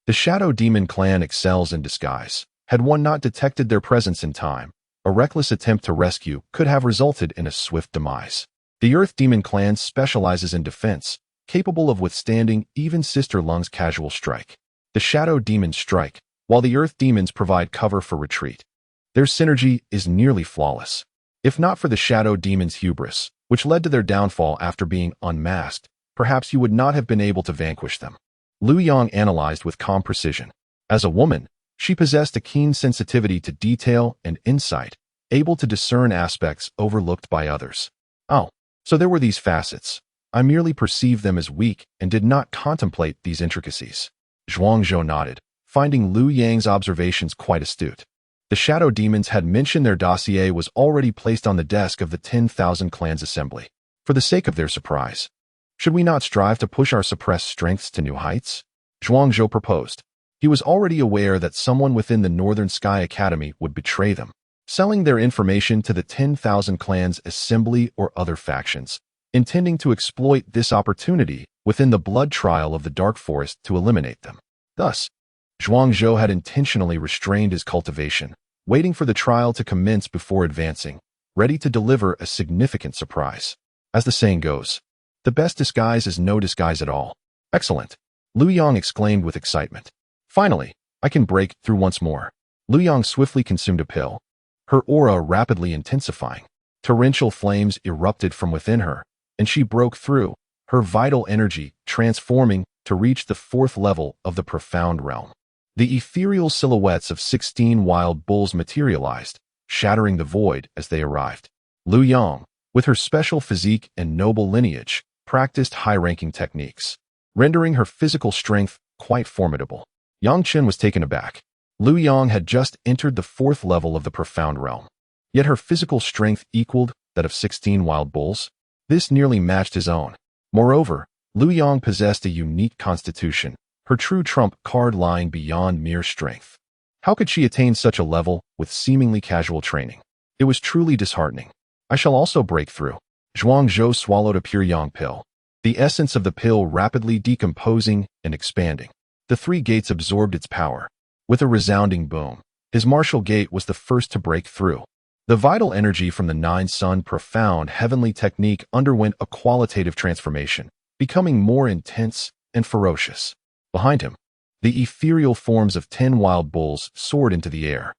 Speaker 1: The Shadow Demon Clan excels in disguise. Had one not detected their presence in time, a reckless attempt to rescue could have resulted in a swift demise. The Earth Demon Clan specializes in defense, capable of withstanding even Sister Lung's casual strike. The Shadow Demons strike, while the Earth Demons provide cover for retreat. Their synergy is nearly flawless. If not for the Shadow Demons' hubris, which led to their downfall after being unmasked, perhaps you would not have been able to vanquish them. Lu Yang analyzed with calm precision. As a woman, she possessed a keen sensitivity to detail and insight, able to discern aspects overlooked by others. Oh, so there were these facets. I merely perceived them as weak and did not contemplate these intricacies. Zhuangzhou nodded, finding Liu Yang's observations quite astute. The shadow demons had mentioned their dossier was already placed on the desk of the 10,000 Clans Assembly. For the sake of their surprise, should we not strive to push our suppressed strengths to new heights? Zhuangzhou proposed. He was already aware that someone within the Northern Sky Academy would betray them, selling their information to the 10,000 Clans Assembly or other factions, intending to exploit this opportunity within the blood trial of the Dark Forest to eliminate them. Thus, Zhuangzhou had intentionally restrained his cultivation, waiting for the trial to commence before advancing, ready to deliver a significant surprise. As the saying goes, the best disguise is no disguise at all. Excellent, Liu Yang exclaimed with excitement. Finally, I can break through once more. Liu Yang swiftly consumed a pill, her aura rapidly intensifying. Torrential flames erupted from within her, and she broke through, her vital energy transforming to reach the 4th level of the profound realm. The ethereal silhouettes of 16 wild bulls materialized, shattering the void as they arrived. Liu Yang, with her special physique and noble lineage, practiced high-ranking techniques, rendering her physical strength quite formidable. Yang Chen was taken aback. Liu Yang had just entered the 4th level of the profound realm, yet her physical strength equaled that of 16 wild bulls. This nearly matched his own. Moreover, Liu Yang possessed a unique constitution, her true trump card lying beyond mere strength. How could she attain such a level with seemingly casual training? It was truly disheartening. I shall also break through. Zhuangzhou swallowed a pure yang pill, the essence of the pill rapidly decomposing and expanding. The 3 gates absorbed its power. With a resounding boom, his martial gate was the first to break through. The vital energy from the 9-sun profound heavenly technique underwent a qualitative transformation, becoming more intense and ferocious. Behind him, the ethereal forms of 10 wild bulls soared into the air.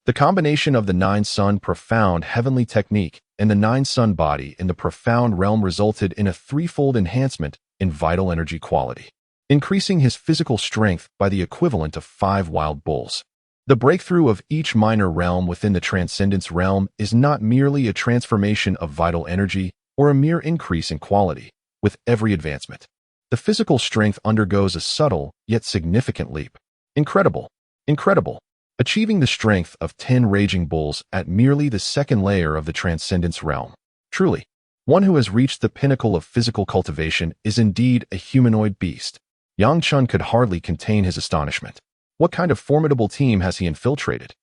Speaker 1: The combination of the 9-sun profound heavenly technique and the 9-sun body in the profound realm resulted in a 3-fold enhancement in vital energy quality, increasing his physical strength by the equivalent of 5 wild bulls. The breakthrough of each minor realm within the transcendence realm is not merely a transformation of vital energy or a mere increase in quality. With every advancement, the physical strength undergoes a subtle yet significant leap. Incredible! Incredible! Achieving the strength of 10 raging bulls at merely the 2nd layer of the transcendence realm. Truly, one who has reached the pinnacle of physical cultivation is indeed a humanoid beast. Yang Chun could hardly contain his astonishment. What kind of formidable team has he infiltrated?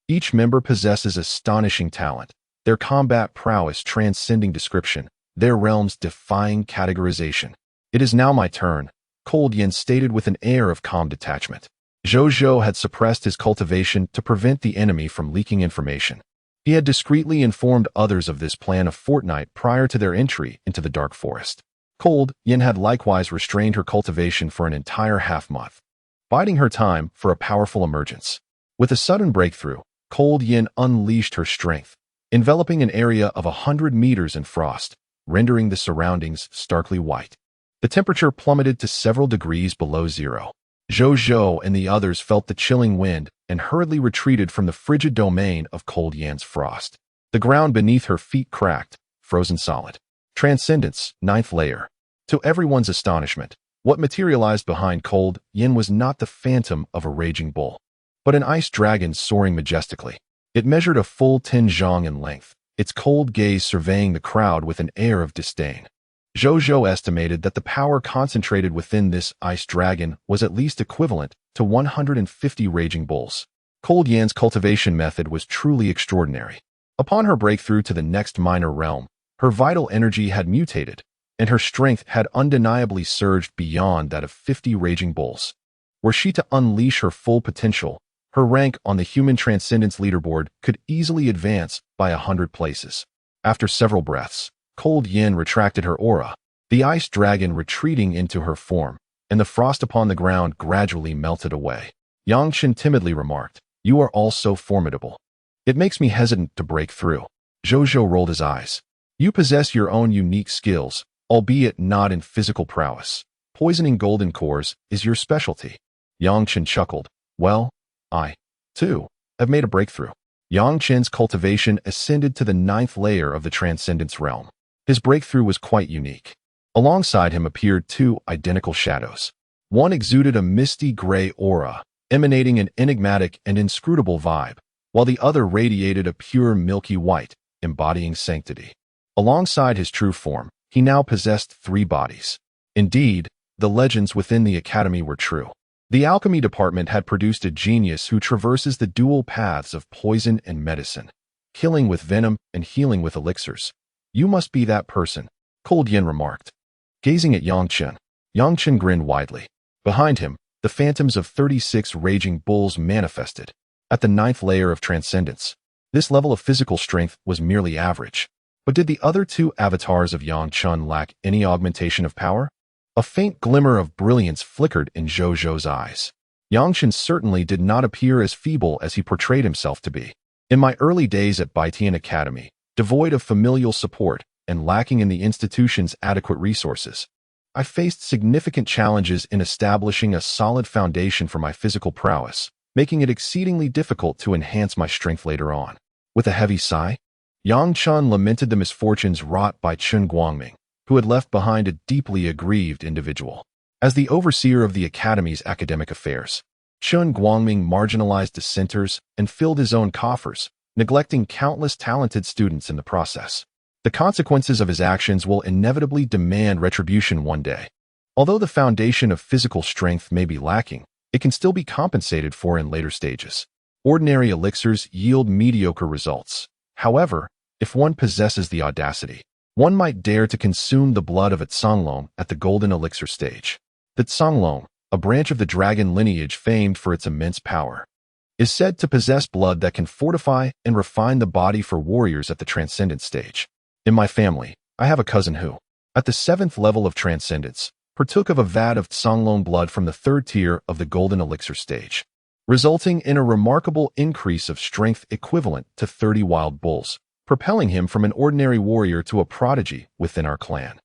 Speaker 1: Each member possesses astonishing talent, their combat prowess transcending description, their realms defying categorization. It is now my turn, Cold Yin stated with an air of calm detachment. Zhou had suppressed his cultivation to prevent the enemy from leaking information. He had discreetly informed others of this plan a fortnight prior to their entry into the Dark Forest. Cold Yin had likewise restrained her cultivation for an entire half-month, biding her time for a powerful emergence. With a sudden breakthrough, Cold Yin unleashed her strength, enveloping an area of 100 meters in frost, rendering the surroundings starkly white. The temperature plummeted to several degrees below zero. Zhou and the others felt the chilling wind and hurriedly retreated from the frigid domain of Cold Yan's frost. The ground beneath her feet cracked, frozen solid. Transcendence, 9th layer. To everyone's astonishment, what materialized behind Cold Yin was not the phantom of a raging bull, but an ice dragon soaring majestically. It measured a full 10 zhang in length, its cold gaze surveying the crowd with an air of disdain. Zhou estimated that the power concentrated within this ice dragon was at least equivalent to 150 raging bulls. Cold Yan's cultivation method was truly extraordinary. Upon her breakthrough to the next minor realm, her vital energy had mutated, and her strength had undeniably surged beyond that of 50 raging bulls. Were she to unleash her full potential, her rank on the human transcendence leaderboard could easily advance by 100 places. After several breaths, Cold Yin retracted her aura, the ice dragon retreating into her form, and the frost upon the ground gradually melted away. Yang Chen timidly remarked, "You are all so formidable. It makes me hesitant to break through." Zhou rolled his eyes. "You possess your own unique skills, albeit not in physical prowess. Poisoning golden cores is your specialty." Yang Chen chuckled. Well, I, too, have made a breakthrough. Yang Chen's cultivation ascended to the 9th layer of the Transcendence realm. His breakthrough was quite unique. Alongside him appeared two identical shadows. One exuded a misty gray aura, emanating an enigmatic and inscrutable vibe, while the other radiated a pure milky white, embodying sanctity. Alongside his true form, he now possessed 3 bodies. Indeed, the legends within the academy were true. The alchemy department had produced a genius who traverses the dual paths of poison and medicine, killing with venom and healing with elixirs. You must be that person, Cold Yin remarked. Gazing at Yang Chen grinned widely. Behind him, the phantoms of 36 raging bulls manifested. At the 9th layer of transcendence, this level of physical strength was merely average. But did the other 2 avatars of Yang Chen lack any augmentation of power? A faint glimmer of brilliance flickered in Zhou Zhou's eyes. Yang Chen certainly did not appear as feeble as he portrayed himself to be. In my early days at Baitian Academy, devoid of familial support and lacking in the institution's adequate resources, I faced significant challenges in establishing a solid foundation for my physical prowess, making it exceedingly difficult to enhance my strength later on. With a heavy sigh, Yang Chen lamented the misfortunes wrought by Chen Guangming, who had left behind a deeply aggrieved individual. As the overseer of the academy's academic affairs, Chen Guangming marginalized dissenters and filled his own coffers, neglecting countless talented students in the process. The consequences of his actions will inevitably demand retribution one day. Although the foundation of physical strength may be lacking, it can still be compensated for in later stages. Ordinary elixirs yield mediocre results. However, if one possesses the audacity, one might dare to consume the blood of a Tsanglong at the golden elixir stage. The Tsanglong, a branch of the dragon lineage famed for its immense power, is said to possess blood that can fortify and refine the body for warriors at the transcendent stage. In my family, I have a cousin who, at the 7th level of transcendence, partook of a vat of Tsanglong blood from the 3rd tier of the golden elixir stage, resulting in a remarkable increase of strength equivalent to 30 wild bulls, propelling him from an ordinary warrior to a prodigy within our clan,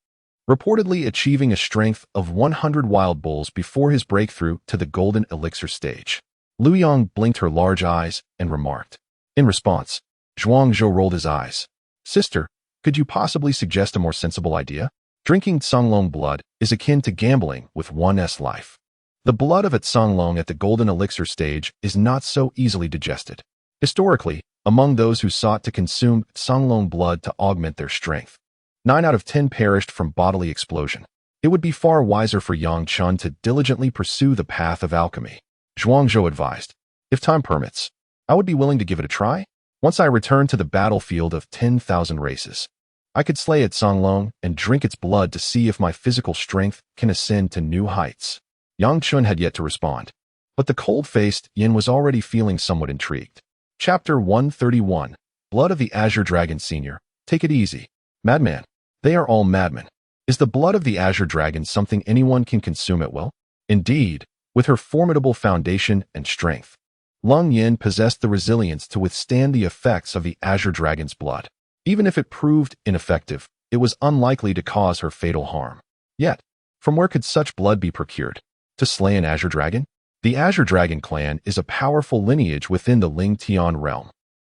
Speaker 1: reportedly achieving a strength of 100 wild bulls before his breakthrough to the golden elixir stage. Lu Yang blinked her large eyes and remarked. In response, Zhuang Zhou rolled his eyes. Sister, could you possibly suggest a more sensible idea? Drinking Tsanglong blood is akin to gambling with one's life. The blood of a Tsanglong at the golden elixir stage is not so easily digested. Historically, among those who sought to consume Tsanglong blood to augment their strength, 9 out of 10 perished from bodily explosion. It would be far wiser for Yang Chen to diligently pursue the path of alchemy, Zhuang Zhou advised. If time permits, I would be willing to give it a try. Once I return to the battlefield of 10,000 races, I could slay a Tsanglong and drink its blood to see if my physical strength can ascend to new heights. Yang Chen had yet to respond, but the cold-faced Yin was already feeling somewhat intrigued. Chapter 131, Blood of the Azure Dragon Senior. Take it easy. Madman. They are all madmen. Is the blood of the Azure Dragon something anyone can consume at will? Indeed, with her formidable foundation and strength, Lung Yin possessed the resilience to withstand the effects of the Azure Dragon's blood. Even if it proved ineffective, it was unlikely to cause her fatal harm. Yet, from where could such blood be procured? To slay an Azure Dragon? The Azure Dragon clan is a powerful lineage within the Ling Tian realm,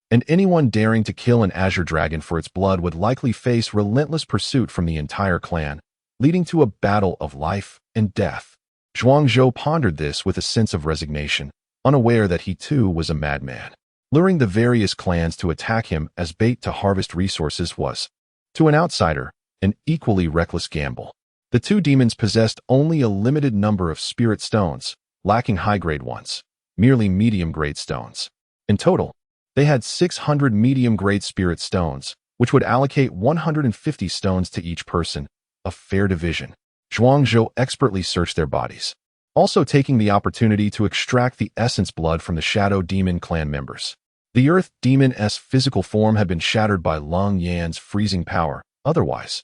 Speaker 1: and anyone daring to kill an Azure Dragon for its blood would likely face relentless pursuit from the entire clan, leading to a battle of life and death. Zhuang Zhou pondered this with a sense of resignation, unaware that he too was a madman. Luring the various clans to attack him as bait to harvest resources was, to an outsider, an equally reckless gamble. The 2 demons possessed only a limited number of spirit stones, lacking high-grade ones, merely medium-grade stones. In total, they had 600 medium-grade spirit stones, which would allocate 150 stones to each person, a fair division. Zhuang Zhou expertly searched their bodies, also taking the opportunity to extract the essence blood from the Shadow Demon clan members. The Earth Demon's physical form had been shattered by Lung Yan's freezing power. Otherwise,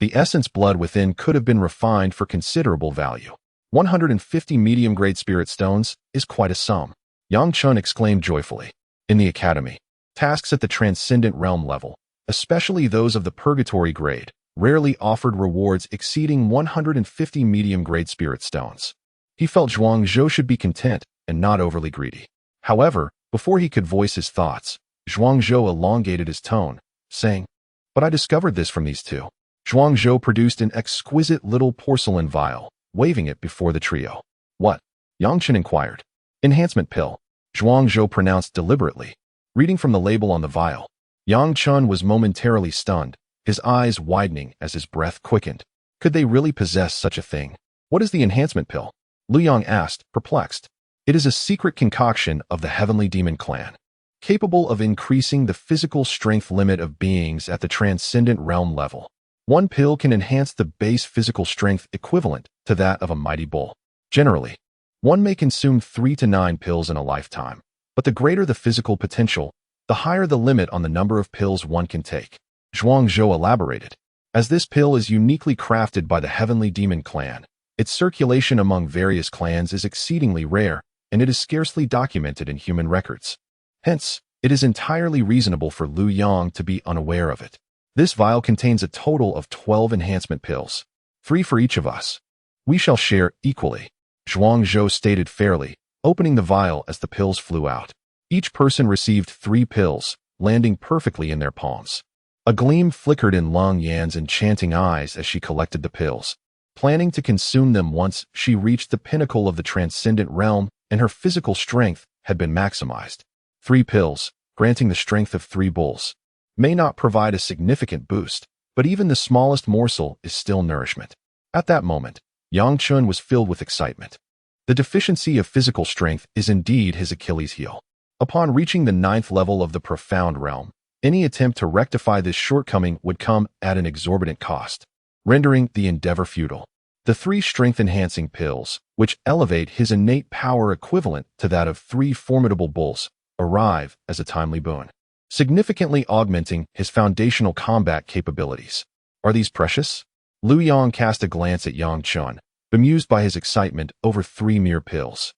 Speaker 1: the essence blood within could have been refined for considerable value. 150 medium-grade spirit stones is quite a sum. Yang Chen exclaimed joyfully. In the academy, tasks at the transcendent realm level, especially those of the purgatory grade, rarely offered rewards exceeding 150 medium-grade spirit stones. He felt Zhuang Zhou should be content and not overly greedy. However, before he could voice his thoughts, Zhuangzhou elongated his tone, saying, "But I discovered this from these two." Zhuangzhou produced an exquisite little porcelain vial, waving it before the trio. "What?" Yangchen inquired. "Enhancement pill," Zhuangzhou pronounced deliberately, reading from the label on the vial. Yang Chun was momentarily stunned, his eyes widening as his breath quickened. Could they really possess such a thing? "What is the enhancement pill?" Lu Yang asked, perplexed. "It is a secret concoction of the Heavenly Demon Clan, capable of increasing the physical strength limit of beings at the transcendent realm level. One pill can enhance the base physical strength equivalent to that of a mighty bull. Generally, one may consume 3 to 9 pills in a lifetime, but the greater the physical potential, the higher the limit on the number of pills one can take." Zhuangzhou elaborated. "As this pill is uniquely crafted by the Heavenly Demon Clan, its circulation among various clans is exceedingly rare, and it is scarcely documented in human records. Hence, it is entirely reasonable for Lu Yang to be unaware of it. This vial contains a total of 12 enhancement pills, 3 for each of us. We shall share equally," Zhuangzhou stated fairly, opening the vial as the pills flew out. Each person received 3 pills, landing perfectly in their palms. A gleam flickered in Lung Yan's enchanting eyes as she collected the pills. Planning to consume them once she reached the pinnacle of the transcendent realm and her physical strength had been maximized. 3 pills, granting the strength of 3 bulls, may not provide a significant boost, but even the smallest morsel is still nourishment. At that moment, Yang Chun was filled with excitement. The deficiency of physical strength is indeed his Achilles heel. Upon reaching the 9th level of the profound realm, any attempt to rectify this shortcoming would come at an exorbitant cost, rendering the endeavor futile. The 3 strength-enhancing pills, which elevate his innate power equivalent to that of 3 formidable bulls, arrive as a timely boon, significantly augmenting his foundational combat capabilities. "Are these precious?" Lu Yang cast a glance at Yang Chun, bemused by his excitement over 3 mere pills.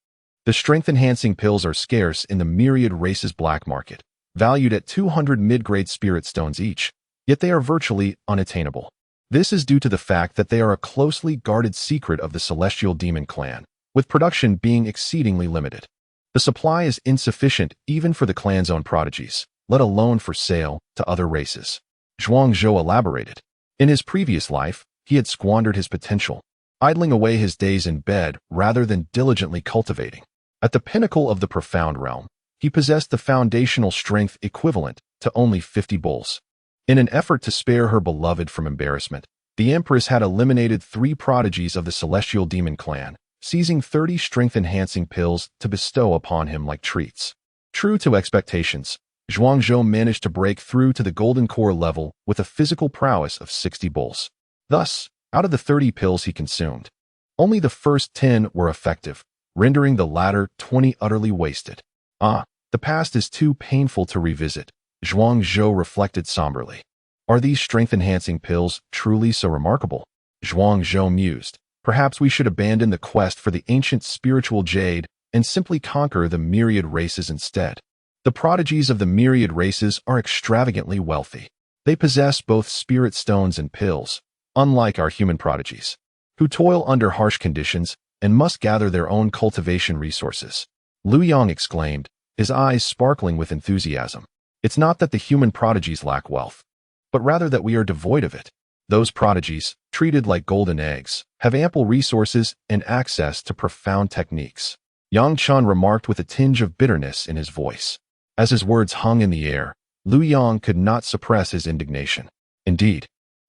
Speaker 1: The strength-enhancing pills are scarce in the myriad races black market, valued at 200 mid-grade spirit stones each, yet they are virtually unattainable. This is due to the fact that they are a closely guarded secret of the Celestial Demon Clan, with production being exceedingly limited. The supply is insufficient even for the clan's own prodigies, let alone for sale to other races. Zhuangzhou elaborated. In his previous life, he had squandered his potential, idling away his days in bed rather than diligently cultivating. At the pinnacle of the profound realm, he possessed the foundational strength equivalent to only 50 bulls. In an effort to spare her beloved from embarrassment, the Empress had eliminated 3 prodigies of the Celestial Demon Clan, seizing 30 strength-enhancing pills to bestow upon him like treats. True to expectations, Zhuangzhou managed to break through to the Golden Core level with a physical prowess of 60 bulls. Thus, out of the 30 pills he consumed, only the first 10 were effective, rendering the latter 20 utterly wasted. The past is too painful to revisit, Zhuangzhou reflected somberly. Are these strength-enhancing pills truly so remarkable? Zhuangzhou mused. Perhaps we should abandon the quest for the ancient spiritual jade and simply conquer the myriad races instead. The prodigies of the myriad races are extravagantly wealthy. They possess both spirit stones and pills, unlike our human prodigies, who toil under harsh conditions and must gather their own cultivation resources. Lu Yang exclaimed, his eyes sparkling with enthusiasm. It's not that the human prodigies lack wealth, but rather that we are devoid of it. Those prodigies, treated like golden eggs, have ample resources and access to profound techniques. Yang Chun remarked with a tinge of bitterness in his voice. As his words hung in the air, Lu Yang could not suppress his indignation. Indeed,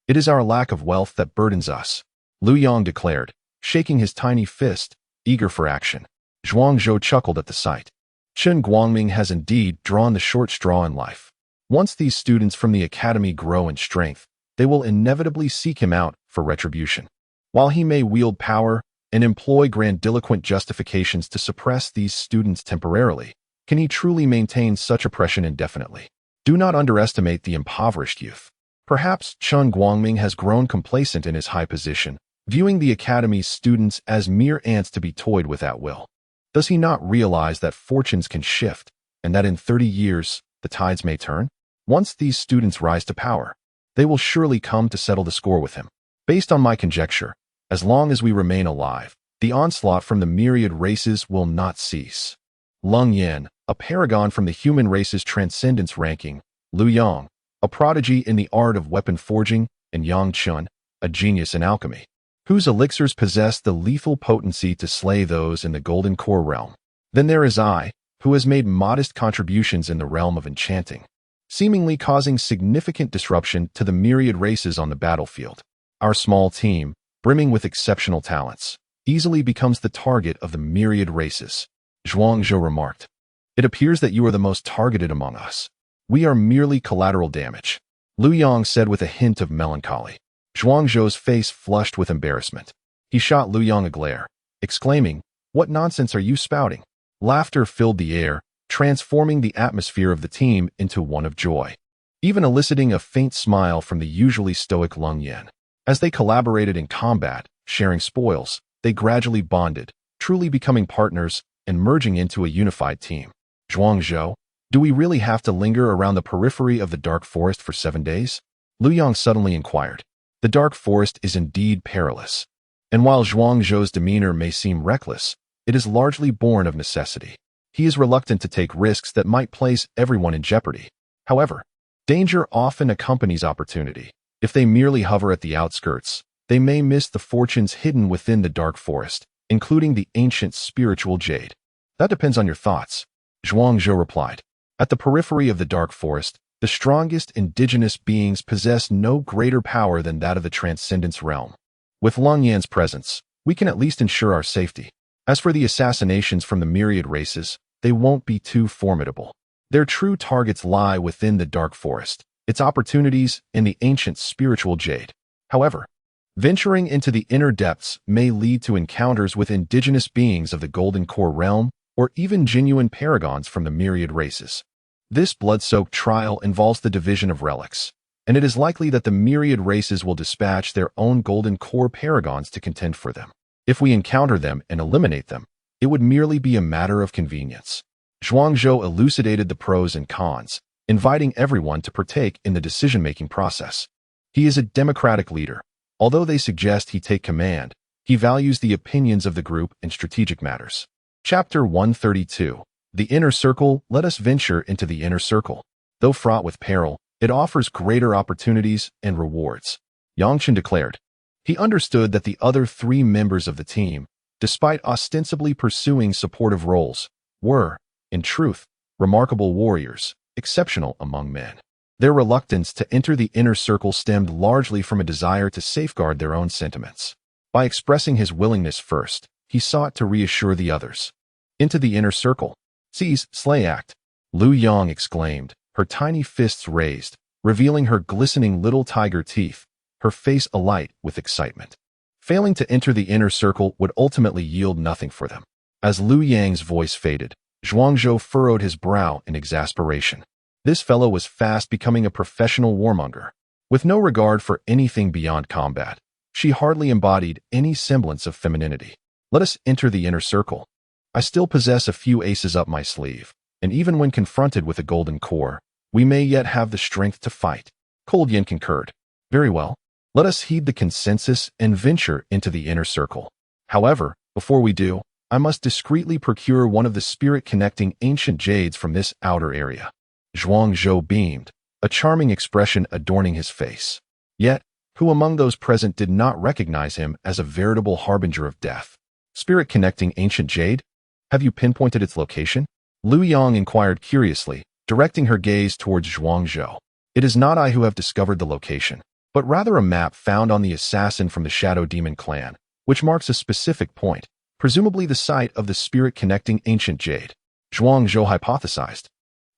Speaker 1: it is our lack of wealth that burdens us, Lu Yang declared, shaking his tiny fist, eager for action. Zhuangzhou chuckled at the sight. Chen Guangming has indeed drawn the short straw in life. Once these students from the academy grow in strength, they will inevitably seek him out for retribution. While he may wield power and employ grandiloquent justifications to suppress these students temporarily, can he truly maintain such oppression indefinitely? Do not underestimate the impoverished youth. Perhaps Chen Guangming has grown complacent in his high position, viewing the academy's students as mere ants to be toyed with at will. Does he not realize that fortunes can shift, and that in 30 years, the tides may turn? Once these students rise to power, they will surely come to settle the score with him. Based on my conjecture, as long as we remain alive, The onslaught from the myriad races will not cease. Lung Yan, a paragon from the human race's transcendence ranking, Lu Yang, a prodigy in the art of weapon forging, and Yang Chun, a genius in alchemy, whose elixirs possess the lethal potency to slay those in the Golden Core realm. Then there is I, who has made modest contributions in the realm of enchanting, seemingly causing significant disruption to the myriad races on the battlefield. Our small team, brimming with exceptional talents, easily becomes the target of the myriad races. Zhuangzhou remarked. It appears that you are the most targeted among us. We are merely collateral damage, Lu Yang said with a hint of melancholy. Zhuangzhou's face flushed with embarrassment. He shot Lu Yang a glare, exclaiming, "What nonsense are you spouting?" Laughter filled the air, transforming the atmosphere of the team into one of joy, even eliciting a faint smile from the usually stoic Lung Yan. As they collaborated in combat, sharing spoils, they gradually bonded, truly becoming partners and merging into a unified team. Zhuangzhou, do we really have to linger around the periphery of the dark forest for 7 days? Lu Yang suddenly inquired. The dark forest is indeed perilous, and while Zhuangzhou's demeanor may seem reckless, it is largely born of necessity. He is reluctant to take risks that might place everyone in jeopardy. However, danger often accompanies opportunity. If they merely hover at the outskirts, they may miss the fortunes hidden within the dark forest, including the ancient spiritual jade. That depends on your thoughts, Zhuangzhou replied. At the periphery of the dark forest, the strongest indigenous beings possess no greater power than that of the transcendence realm. With Lung Yan's presence, we can at least ensure our safety. As for the assassinations from the myriad races, they won't be too formidable. Their true targets lie within the dark forest, its opportunities in the ancient spiritual jade. However, venturing into the inner depths may lead to encounters with indigenous beings of the Golden Core realm, or even genuine paragons from the myriad races. This blood-soaked trial involves the division of relics, and it is likely that the myriad races will dispatch their own Golden Core paragons to contend for them. If we encounter them and eliminate them, it would merely be a matter of convenience. Zhuangzhou elucidated the pros and cons, inviting everyone to partake in the decision-making process. He is a democratic leader. Although they suggest he take command, he values the opinions of the group in strategic matters. Chapter 132. The Inner Circle. Let us venture into the inner circle. Though fraught with peril, it offers greater opportunities and rewards, Yang Chen declared. He understood that the other 3 members of the team, despite ostensibly pursuing supportive roles, were, in truth, remarkable warriors, exceptional among men. Their reluctance to enter the inner circle stemmed largely from a desire to safeguard their own sentiments. By expressing his willingness first, he sought to reassure the others. Into the inner circle. Seize, slay act, Lu Yang exclaimed, her tiny fists raised, revealing her glistening little tiger teeth, her face alight with excitement. Failing to enter the inner circle would ultimately yield nothing for them. As Lu Yang's voice faded, Zhuangzhou furrowed his brow in exasperation. This fellow was fast becoming a professional warmonger. With no regard for anything beyond combat, she hardly embodied any semblance of femininity. Let us enter the inner circle. I still possess a few aces up my sleeve, and even when confronted with a golden core, we may yet have the strength to fight. Cold Yin concurred. Very well. Let us heed the consensus and venture into the inner circle. However, before we do, I must discreetly procure one of the spirit-connecting ancient jades from this outer area. Zhuangzhou beamed, a charming expression adorning his face. Yet, who among those present did not recognize him as a veritable harbinger of death? Spirit-connecting ancient jade? Have you pinpointed its location? Lu Yang inquired curiously, directing her gaze towards Zhuangzhou. It is not I who have discovered the location, but rather a map found on the assassin from the Shadow Demon clan, which marks a specific point, presumably the site of the spirit-connecting ancient jade. Zhuangzhou hypothesized.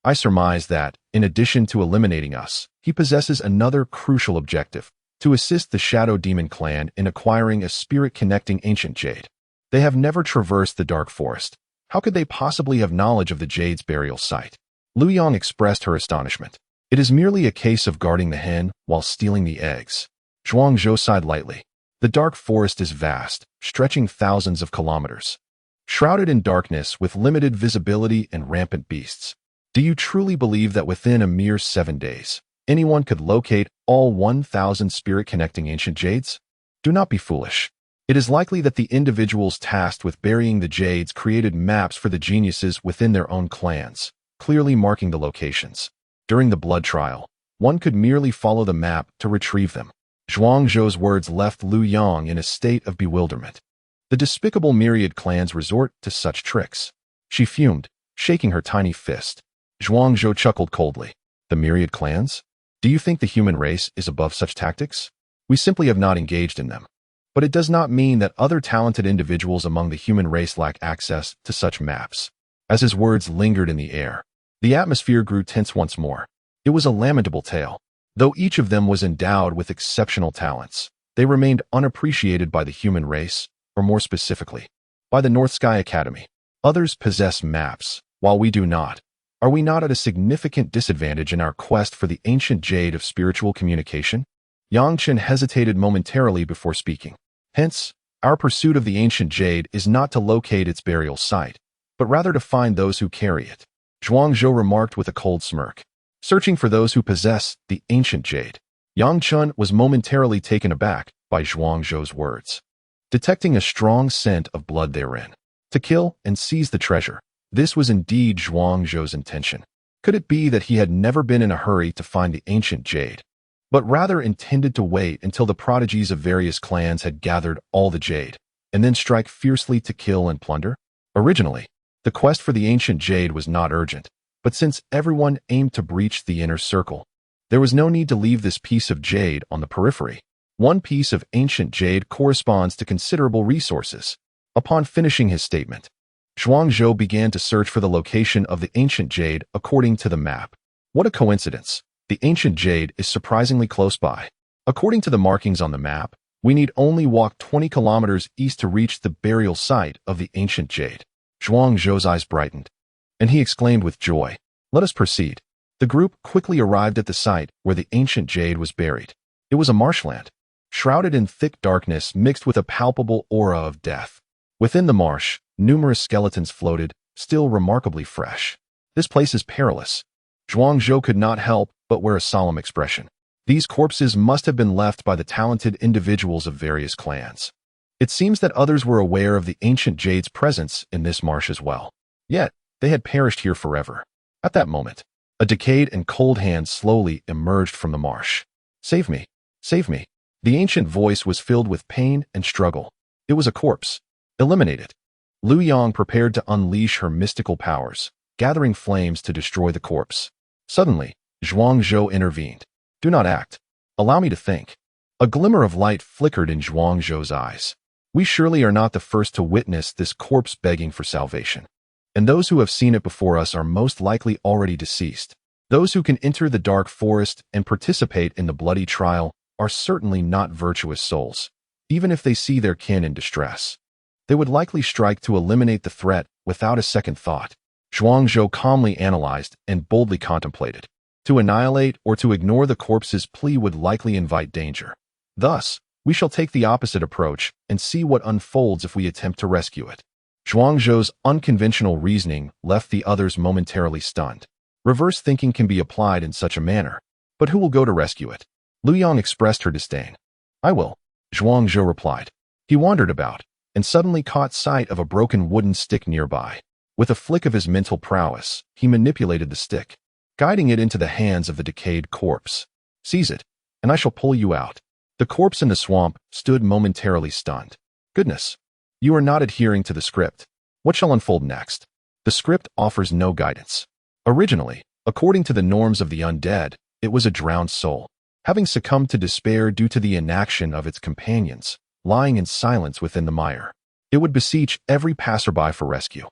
Speaker 1: I surmise that, in addition to eliminating us, he possesses another crucial objective, to assist the Shadow Demon clan in acquiring a spirit-connecting ancient jade. They have never traversed the dark forest. How could they possibly have knowledge of the jade's burial site? Lu Yang expressed her astonishment. It is merely a case of guarding the hen while stealing the eggs. Zhuangzhou sighed lightly. The dark forest is vast, stretching thousands of kilometers, shrouded in darkness with limited visibility and rampant beasts. Do you truly believe that within a mere 7 days, anyone could locate all 1,000 spirit-connecting ancient jades? Do not be foolish. It is likely that the individuals tasked with burying the jades created maps for the geniuses within their own clans, clearly marking the locations. During the blood trial, one could merely follow the map to retrieve them. Zhuang Zhou's words left Lu Yang in a state of bewilderment. The despicable myriad clans resort to such tricks. She fumed, shaking her tiny fist. Zhuang Zhou chuckled coldly. The myriad clans? Do you think the human race is above such tactics? We simply have not engaged in them. But it does not mean that other talented individuals among the human race lack access to such maps. As his words lingered in the air, the atmosphere grew tense once more. It was a lamentable tale. Though each of them was endowed with exceptional talents, they remained unappreciated by the human race, or more specifically, by the North Sky Academy. Others possess maps, while we do not. Are we not at a significant disadvantage in our quest for the ancient jade of spiritual communication? Yang Chen hesitated momentarily before speaking. Hence, our pursuit of the ancient jade is not to locate its burial site, but rather to find those who carry it. Zhuang Zhou remarked with a cold smirk. Searching for those who possess the ancient jade. Yang Chen was momentarily taken aback by Zhuang Zhou's words, detecting a strong scent of blood therein. To kill and seize the treasure. This was indeed Zhuang Zhou's intention. Could it be that he had never been in a hurry to find the ancient jade, but rather intended to wait until the prodigies of various clans had gathered all the jade, and then strike fiercely to kill and plunder? Originally, the quest for the ancient jade was not urgent, but since everyone aimed to breach the inner circle, there was no need to leave this piece of jade on the periphery. One piece of ancient jade corresponds to considerable resources. Upon finishing his statement, Zhuang Zhou began to search for the location of the ancient jade according to the map. What a coincidence! The ancient jade is surprisingly close by. According to the markings on the map, we need only walk 20 kilometers east to reach the burial site of the ancient jade. Zhuang Zhou's eyes brightened, and he exclaimed with joy, "Let us proceed." The group quickly arrived at the site where the ancient jade was buried. It was a marshland, shrouded in thick darkness mixed with a palpable aura of death. Within the marsh, numerous skeletons floated, still remarkably fresh. This place is perilous. Zhuang Zhou could not help but wear a solemn expression. These corpses must have been left by the talented individuals of various clans. It seems that others were aware of the ancient jade's presence in this marsh as well. Yet, they had perished here forever. At that moment, a decayed and cold hand slowly emerged from the marsh. "Save me! Save me!" The ancient voice was filled with pain and struggle. It was a corpse. Eliminate it. Lu Yang prepared to unleash her mystical powers, gathering flames to destroy the corpse. Suddenly, Zhuang Zhou intervened. "Do not act. Allow me to think." A glimmer of light flickered in Zhuang Zhou's eyes. "We surely are not the first to witness this corpse begging for salvation. And those who have seen it before us are most likely already deceased. Those who can enter the dark forest and participate in the bloody trial are certainly not virtuous souls, even if they see their kin in distress. They would likely strike to eliminate the threat without a second thought." Zhuang Zhou calmly analyzed and boldly contemplated. To annihilate or to ignore the corpse's plea would likely invite danger. Thus, we shall take the opposite approach and see what unfolds if we attempt to rescue it. Zhuang Zhou's unconventional reasoning left the others momentarily stunned. Reverse thinking can be applied in such a manner, but who will go to rescue it? Lu Yang expressed her disdain. "I will," Zhuang Zhou replied. He wandered about, and suddenly caught sight of a broken wooden stick nearby. With a flick of his mental prowess, he manipulated the stick, guiding it into the hands of the decayed corpse. "Seize it, and I shall pull you out." The corpse in the swamp stood momentarily stunned. "Goodness, you are not adhering to the script. What shall unfold next?" The script offers no guidance. Originally, according to the norms of the undead, it was a drowned soul, having succumbed to despair due to the inaction of its companions, lying in silence within the mire. It would beseech every passerby for rescue.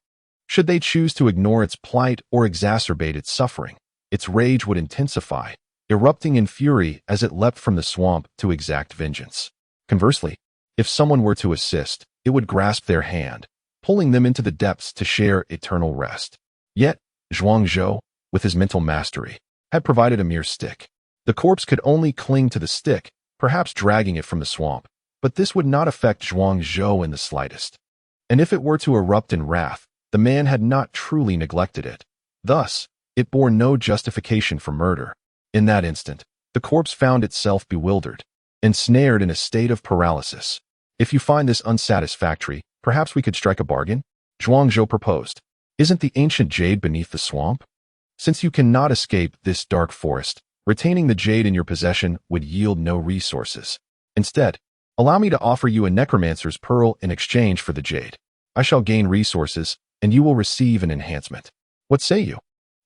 Speaker 1: Should they choose to ignore its plight or exacerbate its suffering, its rage would intensify, erupting in fury as it leapt from the swamp to exact vengeance. Conversely, if someone were to assist, it would grasp their hand, pulling them into the depths to share eternal rest. Yet, Zhuang Zhou, with his mental mastery, had provided a mere stick. The corpse could only cling to the stick, perhaps dragging it from the swamp, but this would not affect Zhuang Zhou in the slightest. And if it were to erupt in wrath, the man had not truly neglected it. Thus, it bore no justification for murder. In that instant, the corpse found itself bewildered, ensnared in a state of paralysis. If you find this unsatisfactory, perhaps we could strike a bargain? Zhuangzhou proposed. Isn't the ancient jade beneath the swamp? Since you cannot escape this dark forest, retaining the jade in your possession would yield no resources. Instead, allow me to offer you a necromancer's pearl in exchange for the jade. I shall gain resources, and you will receive an enhancement. What say you?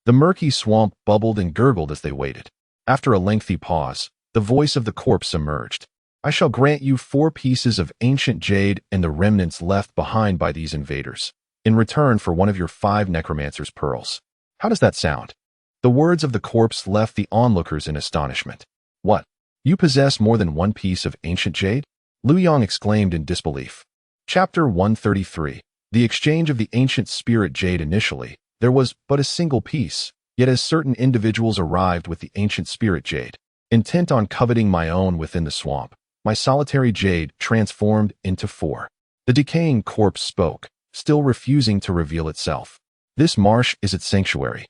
Speaker 1: The murky swamp bubbled and gurgled as they waited. After a lengthy pause, the voice of the corpse emerged. I shall grant you 4 pieces of ancient jade and the remnants left behind by these invaders, in return for one of your 5 necromancer's pearls. How does that sound? The words of the corpse left the onlookers in astonishment. What? You possess more than 1 piece of ancient jade? Lu Yang exclaimed in disbelief. Chapter 133. The exchange of the ancient spirit jade. Initially, there was but a single piece, yet as certain individuals arrived with the ancient spirit jade, intent on coveting my own within the swamp, my solitary jade transformed into 4. The decaying corpse spoke, still refusing to reveal itself. This marsh is its sanctuary,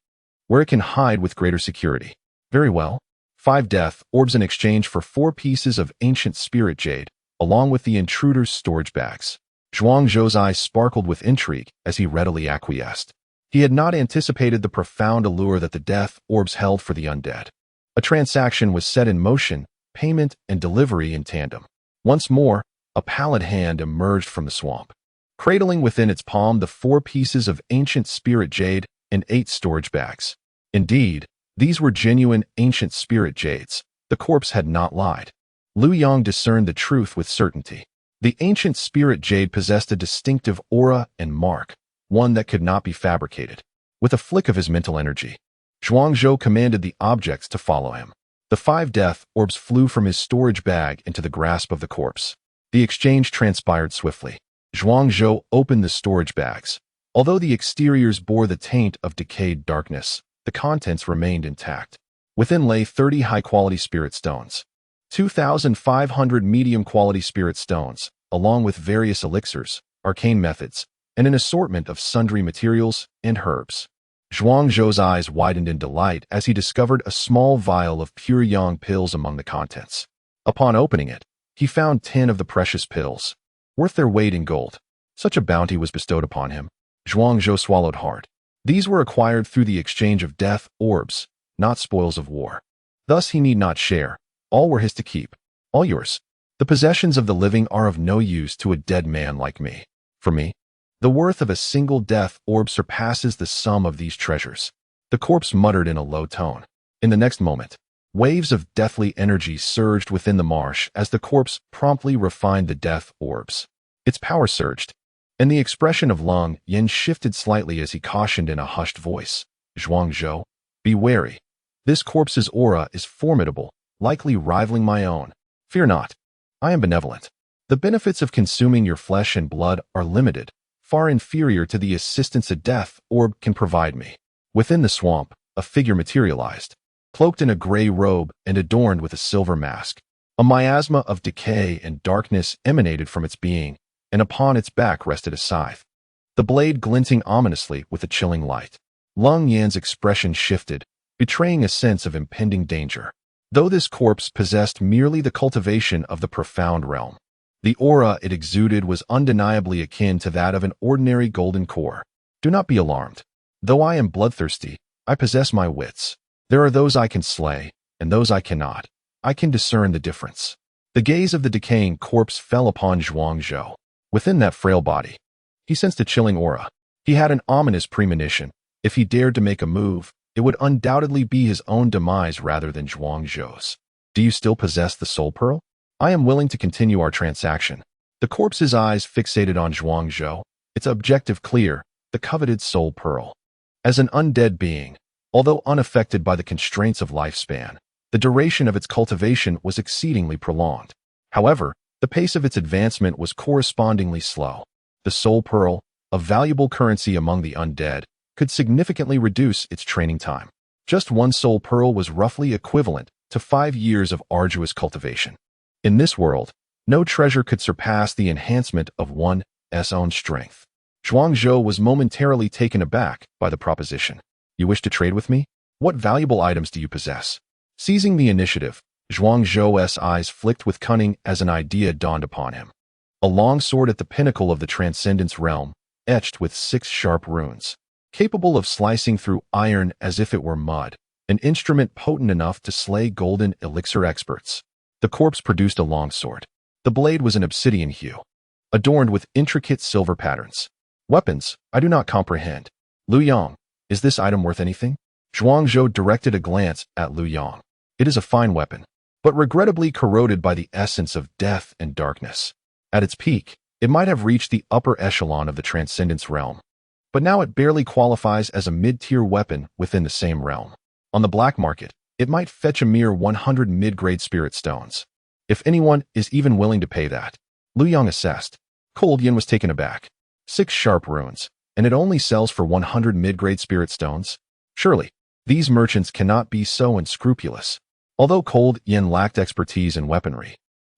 Speaker 1: where it can hide with greater security. Very well. 5 death orbs in exchange for 4 pieces of ancient spirit jade, along with the intruder's storage bags. Zhuangzhou's eyes sparkled with intrigue as he readily acquiesced. He had not anticipated the profound allure that the death orbs held for the undead. A transaction was set in motion, payment and delivery in tandem. Once more, a pallid hand emerged from the swamp, cradling within its palm the 4 pieces of ancient spirit jade and 8 storage bags. Indeed, these were genuine ancient spirit jades. The corpse had not lied. Lu Yang discerned the truth with certainty. The ancient spirit jade possessed a distinctive aura and mark, one that could not be fabricated. With a flick of his mental energy, Zhuangzhou commanded the objects to follow him. The 5 death orbs flew from his storage bag into the grasp of the corpse. The exchange transpired swiftly. Zhuangzhou opened the storage bags. Although the exteriors bore the taint of decayed darkness, the contents remained intact. Within lay 30 high-quality spirit stones, 2,500 medium-quality spirit stones, along with various elixirs, arcane methods, and an assortment of sundry materials and herbs. Zhuangzhou's eyes widened in delight as he discovered a small vial of pure yang pills among the contents. Upon opening it, he found 10 of the precious pills, worth their weight in gold. Such a bounty was bestowed upon him. Zhuangzhou swallowed hard. These were acquired through the exchange of death orbs, not spoils of war. Thus he need not share. All were his to keep. All yours. The possessions of the living are of no use to a dead man like me. For me, the worth of a single death orb surpasses the sum of these treasures. The corpse muttered in a low tone. In the next moment, waves of deathly energy surged within the marsh as the corpse promptly refined the death orbs. Its power surged, and the expression of Lung Yin shifted slightly as he cautioned in a hushed voice. Zhuangzhou, be wary. This corpse's aura is formidable, likely rivaling my own. Fear not. I am benevolent. The benefits of consuming your flesh and blood are limited, far inferior to the assistance a death orb can provide me. Within the swamp, a figure materialized, cloaked in a gray robe and adorned with a silver mask. A miasma of decay and darkness emanated from its being, and upon its back rested a scythe, the blade glinting ominously with a chilling light. Lung Yan's expression shifted, betraying a sense of impending danger. Though this corpse possessed merely the cultivation of the profound realm, the aura it exuded was undeniably akin to that of an ordinary golden core. Do not be alarmed. Though I am bloodthirsty, I possess my wits. There are those I can slay, and those I cannot. I can discern the difference. The gaze of the decaying corpse fell upon Zhuangzhou. Within that frail body, he sensed a chilling aura. He had an ominous premonition. If he dared to make a move, it would undoubtedly be his own demise rather than Zhuangzhou's. Do you still possess the soul pearl? I am willing to continue our transaction. The corpse's eyes fixated on Zhuangzhou, its objective clear, the coveted soul pearl. As an undead being, although unaffected by the constraints of lifespan, the duration of its cultivation was exceedingly prolonged. However, the pace of its advancement was correspondingly slow. The soul pearl, a valuable currency among the undead, could significantly reduce its training time. Just 1 soul pearl was roughly equivalent to 5 years of arduous cultivation. In this world, no treasure could surpass the enhancement of one's own strength. Zhuangzhou was momentarily taken aback by the proposition. You wish to trade with me? What valuable items do you possess? Seizing the initiative, Zhuangzhou's eyes flicked with cunning as an idea dawned upon him. a long sword at the pinnacle of the Transcendence realm, etched with 6 sharp runes, capable of slicing through iron as if it were mud, an instrument potent enough to slay golden elixir experts. The corpse produced a longsword. The blade was an obsidian hue, adorned with intricate silver patterns. Weapons, I do not comprehend. Lu Yang, is this item worth anything? Zhuangzhou directed a glance at Lu Yang. It is a fine weapon, but regrettably corroded by the essence of death and darkness. At its peak, it might have reached the upper echelon of the Transcendence realm, but now it barely qualifies as a mid-tier weapon within the same realm. On the black market, it might fetch a mere 100 mid-grade spirit stones. If anyone is even willing to pay that. Lu Yang assessed. Cold Yin was taken aback. 6 sharp runes, and it only sells for 100 mid-grade spirit stones? Surely, these merchants cannot be so unscrupulous. Although Cold Yin lacked expertise in weaponry,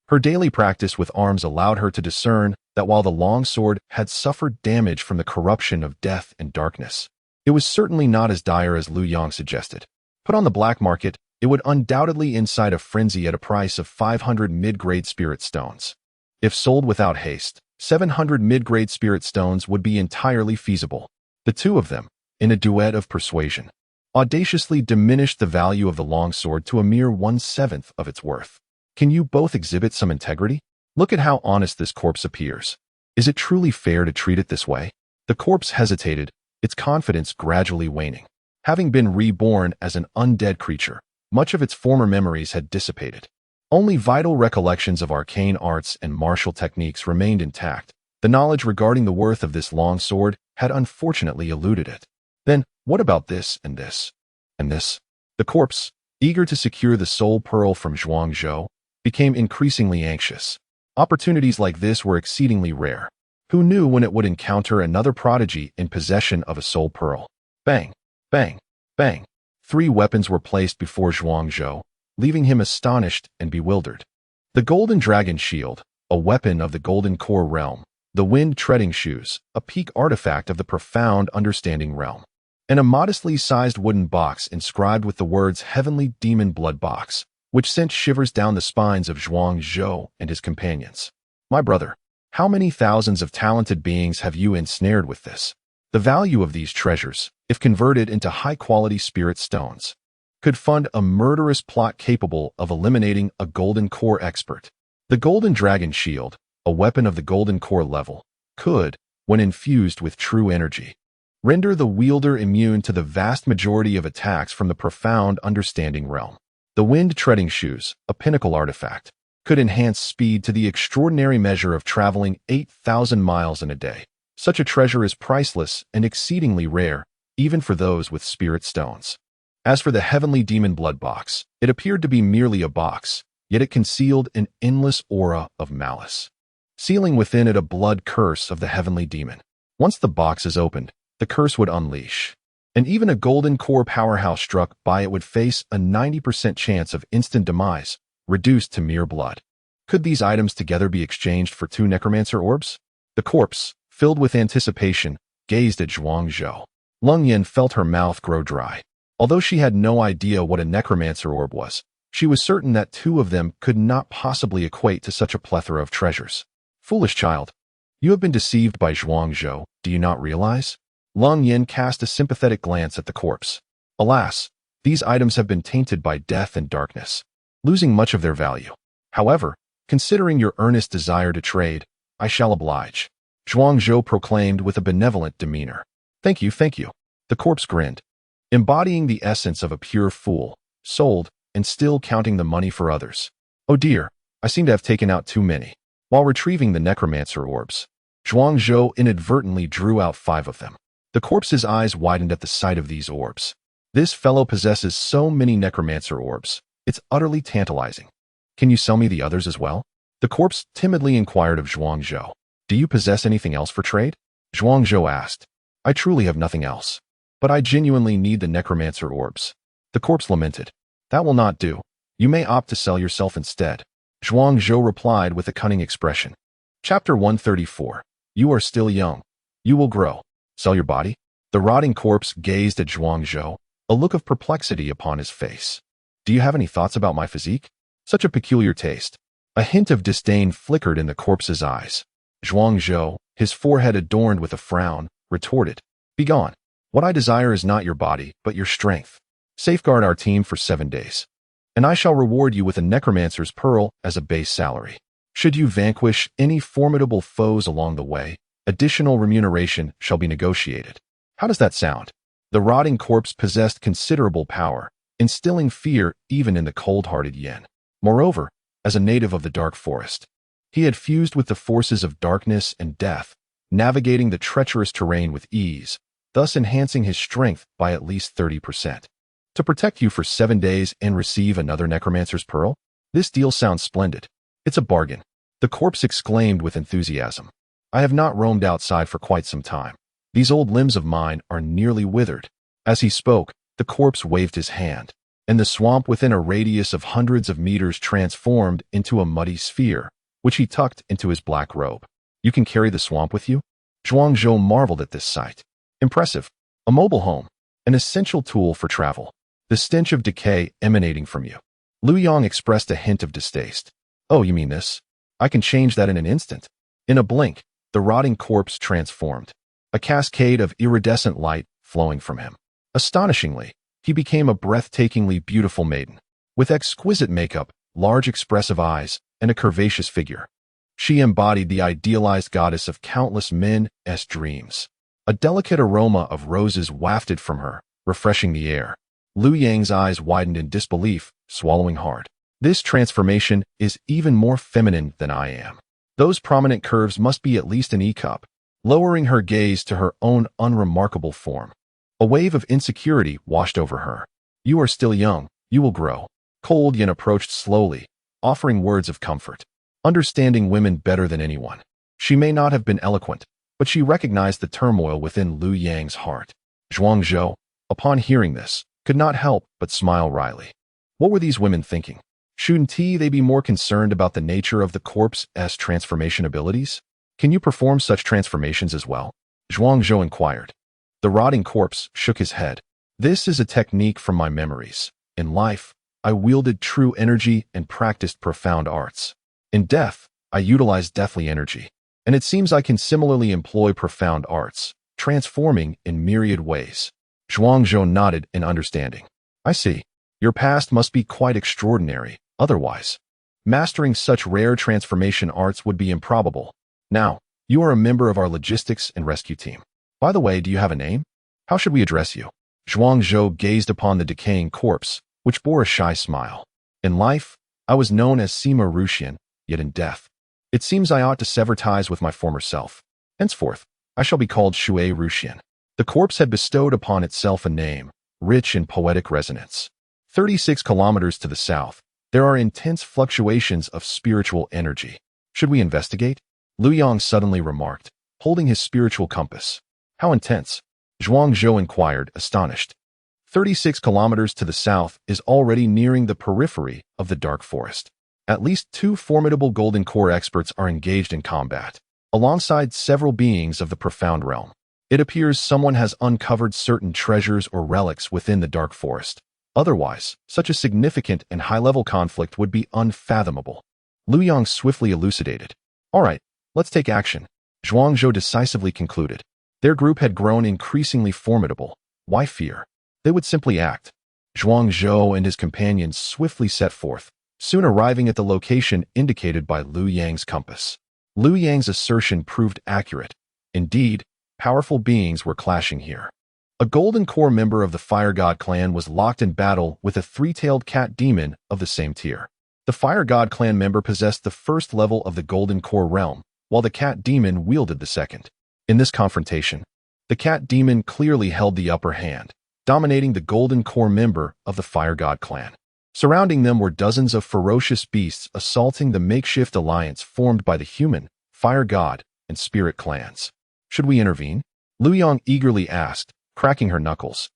Speaker 1: her daily practice with arms allowed her to discern that while the long sword had suffered damage from the corruption of death and darkness, it was certainly not as dire as Lu Yang suggested. Put on the black market, it would undoubtedly incite a frenzy at a price of 500 mid-grade spirit stones. If sold without haste, 700 mid-grade spirit stones would be entirely feasible. The two of them, in a duet of persuasion, audaciously diminished the value of the longsword to a mere 1/7 of its worth. Can you both exhibit some integrity? Look at how honest this corpse appears. Is it truly fair to treat it this way? The corpse hesitated, its confidence gradually waning. Having been reborn as an undead creature, much of its former memories had dissipated. Only vital recollections of arcane arts and martial techniques remained intact. The knowledge regarding the worth of this long sword had unfortunately eluded it. Then, what about this and this? And this? The corpse, eager to secure the soul pearl from Zhuangzhou, became increasingly anxious. Opportunities like this were exceedingly rare. Who knew when it would encounter another prodigy in possession of a soul pearl? Bang, bang, bang. 3 weapons were placed before Zhuangzhou, leaving him astonished and bewildered. The Golden Dragon Shield, a weapon of the Golden Core realm. The Wind Treading Shoes, a peak artifact of the Profound Understanding realm. And a modestly sized wooden box inscribed with the words Heavenly Demon Blood Box, which sent shivers down the spines of Zhuangzhou and his companions. My brother, how many thousands of talented beings have you ensnared with this? The value of these treasures, if converted into high-quality spirit stones, could fund a murderous plot capable of eliminating a Golden Core expert. The Golden Dragon Shield, a weapon of the Golden Core level, could, when infused with true energy, render the wielder immune to the vast majority of attacks from the Profound Understanding realm. The Wind Treading Shoes, a pinnacle artifact, could enhance speed to the extraordinary measure of traveling 8,000 miles in a day. Such a treasure is priceless and exceedingly rare, even for those with spirit stones. As for the Heavenly Demon Blood Box, it appeared to be merely a box, yet it concealed an endless aura of malice, sealing within it a blood curse of the Heavenly Demon. Once the box is opened, the curse would unleash, and even a Golden Core powerhouse struck by it would face a 90% chance of instant demise, reduced to mere blood. Could these items together be exchanged for 2 necromancer orbs? The corpse, filled with anticipation, gazed at Zhuangzhou. Lung Yin felt her mouth grow dry. Although she had no idea what a necromancer orb was, she was certain that 2 of them could not possibly equate to such a plethora of treasures. Foolish child, you have been deceived by Zhuangzhou, do you not realize? Lung Yin cast a sympathetic glance at the corpse. Alas, these items have been tainted by death and darkness, losing much of their value. However, considering your earnest desire to trade, I shall oblige, Zhuangzhou proclaimed with a benevolent demeanor. Thank you, thank you. The corpse grinned. Embodying the essence of a pure fool, sold, and still counting the money for others. Oh dear, I seem to have taken out too many. While retrieving the necromancer orbs, Zhuangzhou inadvertently drew out 5 of them. The corpse's eyes widened at the sight of these orbs. This fellow possesses so many necromancer orbs, it's utterly tantalizing. Can you sell me the others as well? The corpse timidly inquired of Zhuangzhou. Do you possess anything else for trade? Zhuangzhou asked. I truly have nothing else, but I genuinely need the necromancer orbs. The corpse lamented. That will not do. You may opt to sell yourself instead. Zhuangzhou replied with a cunning expression. Chapter 134. You are still young. You will grow. Sell your body? The rotting corpse gazed at Zhuangzhou, a look of perplexity upon his face. Do you have any thoughts about my physique? Such a peculiar taste. A hint of disdain flickered in the corpse's eyes. Zhuangzhou, his forehead adorned with a frown, retorted, "Begone. What I desire is not your body, but your strength. Safeguard our team for 7 days, and I shall reward you with a necromancer's pearl as a base salary. Should you vanquish any formidable foes along the way, additional remuneration shall be negotiated." How does that sound? The rotting corpse possessed considerable power, instilling fear even in the cold-hearted Yin. Moreover, as a native of the dark forest, he had fused with the forces of darkness and death, navigating the treacherous terrain with ease, thus enhancing his strength by at least 30%. To protect you for 7 days and receive another necromancer's pearl? This deal sounds splendid. It's a bargain. The corpse exclaimed with enthusiasm. I have not roamed outside for quite some time. These old limbs of mine are nearly withered. As he spoke, the corpse waved his hand, and the swamp within a radius of hundreds of meters transformed into a muddy sphere, which he tucked into his black robe. You can carry the swamp with you? Zhuangzhou marveled at this sight. Impressive. A mobile home, an essential tool for travel. The stench of decay emanating from you. Lu Yang expressed a hint of distaste. Oh, you mean this? I can change that in an instant. In a blink, the rotting corpse transformed, a cascade of iridescent light flowing from him. Astonishingly, he became a breathtakingly beautiful maiden, with exquisite makeup, large expressive eyes, and a curvaceous figure. She embodied the idealized goddess of countless men's dreams. A delicate aroma of roses wafted from her, refreshing the air. Lu Yang's eyes widened in disbelief, swallowing hard. This transformation is even more feminine than I am. Those prominent curves must be at least an E-cup. Lowering her gaze to her own unremarkable form, a wave of insecurity washed over her. You are still young. You will grow. Cold Yin approached slowly, offering words of comfort. Understanding women better than anyone. She may not have been eloquent, but she recognized the turmoil within Lu Yang's heart. Zhuangzhou, upon hearing this, could not help but smile wryly. What were these women thinking? Shouldn't they be more concerned about the nature of the corpse's transformation abilities? Can you perform such transformations as well? Zhuangzhou inquired. The rotting corpse shook his head. This is a technique from my memories. In life, I wielded true energy and practiced profound arts. In death, I utilized deathly energy. And it seems I can similarly employ profound arts, transforming in myriad ways. Zhuangzhou nodded in understanding. I see. Your past must be quite extraordinary. Otherwise, mastering such rare transformation arts would be improbable. Now, you are a member of our logistics and rescue team. By the way, do you have a name? How should we address you? Zhuangzhou gazed upon the decaying corpse, which bore a shy smile. In life, I was known as Sima Ruxian, yet in death, it seems I ought to sever ties with my former self. Henceforth, I shall be called Shui Ruxian. The corpse had bestowed upon itself a name, rich in poetic resonance. 36 kilometers to the south, there are intense fluctuations of spiritual energy. Should we investigate? Lu Yang suddenly remarked, holding his spiritual compass. How intense? Zhuangzhou inquired, astonished. 36 kilometers to the south is already nearing the periphery of the dark forest. At least 2 formidable golden core experts are engaged in combat, alongside several beings of the profound realm. It appears someone has uncovered certain treasures or relics within the dark forest. Otherwise, such a significant and high-level conflict would be unfathomable. Lu Yang swiftly elucidated. All right, let's take action. Zhuangzhou decisively concluded. Their group had grown increasingly formidable. Why fear? They would simply act. Zhuangzhou and his companions swiftly set forth, soon arriving at the location indicated by Lu Yang's compass. Lu Yang's assertion proved accurate. Indeed, powerful beings were clashing here. A Golden Core member of the Fire God clan was locked in battle with a 3-tailed cat demon of the same tier. The Fire God clan member possessed the first level of the Golden Core realm, while the cat demon wielded the second. In this confrontation, the cat demon clearly held the upper hand, dominating the Golden Core member of the Fire God clan. Surrounding them were dozens of ferocious beasts assaulting the makeshift alliance formed by the human, Fire God, and Spirit clans. Should we intervene? Lu Yang eagerly asked, cracking her knuckles.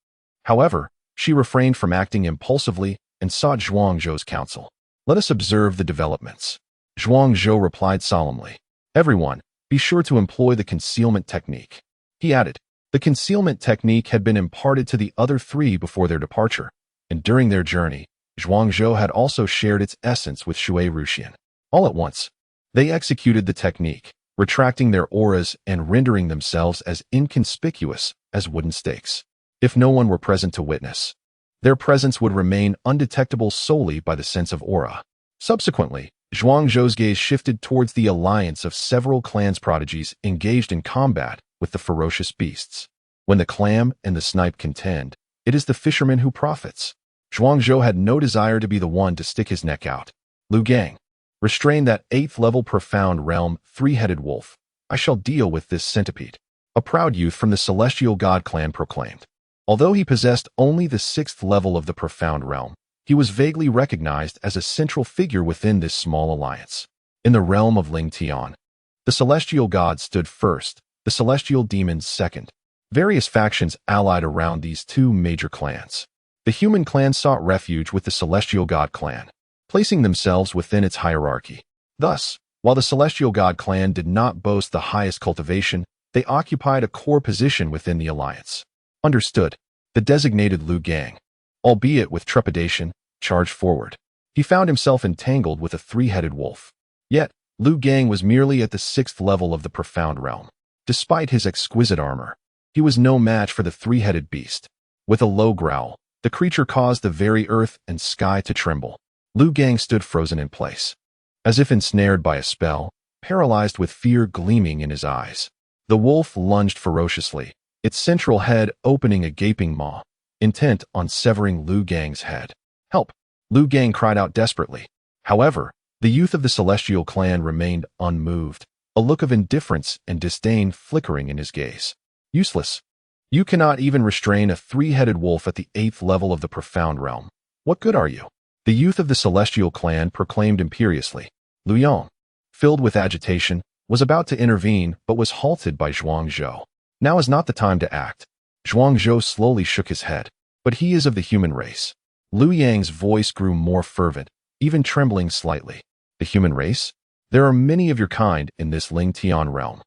Speaker 1: However, she refrained from acting impulsively and sought Zhuangzhou's counsel. Let us observe the developments. Zhuangzhou replied solemnly. Everyone, be sure to employ the concealment technique. He added, the concealment technique had been imparted to the other 3 before their departure, and during their journey, Zhuangzhou had also shared its essence with Shui Ruxian. All at once, they executed the technique, retracting their auras and rendering themselves as inconspicuous as wooden stakes. If no one were present to witness, their presence would remain undetectable solely by the sense of aura. Subsequently, Zhuang Zhou's gaze shifted towards the alliance of several clans' prodigies engaged in combat with the ferocious beasts. When the clam and the snipe contend, it is the fisherman who profits. Zhuang Zhou had no desire to be the one to stick his neck out. Lu Gang, restrain that 8th-level profound realm, three-headed wolf. I shall deal with this centipede. A proud youth from the celestial god clan proclaimed. Although he possessed only the 6th level of the profound realm, he was vaguely recognized as a central figure within this small alliance. In the realm of Ling Tian, the celestial gods stood first, the celestial demons second. Various factions allied around these two major clans. The human clan sought refuge with the celestial god clan, placing themselves within its hierarchy. Thus, while the celestial god clan did not boast the highest cultivation, they occupied a core position within the alliance. Understood. The designated Lu Gang, albeit with trepidation, charged forward. He found himself entangled with a three-headed wolf. Yet, Lu Gang was merely at the 6th level of the profound realm. Despite his exquisite armor, he was no match for the three-headed beast. With a low growl, the creature caused the very earth and sky to tremble. Lu Gang stood frozen in place, as if ensnared by a spell, paralyzed with fear gleaming in his eyes. The wolf lunged ferociously, its central head opening a gaping maw, intent on severing Lu Gang's head. Help! Lu Gang cried out desperately. However, the youth of the celestial clan remained unmoved, a look of indifference and disdain flickering in his gaze. Useless. You cannot even restrain a three-headed wolf at the 8th level of the profound realm. What good are you? The youth of the celestial clan proclaimed imperiously. Lu Yong, filled with agitation, was about to intervene but was halted by Zhuang Zhou. Now is not the time to act. Zhuang Zhou slowly shook his head. But he is of the human race. Lu Yang's voice grew more fervent, even trembling slightly. The human race? There are many of your kind in this Ling Tian realm.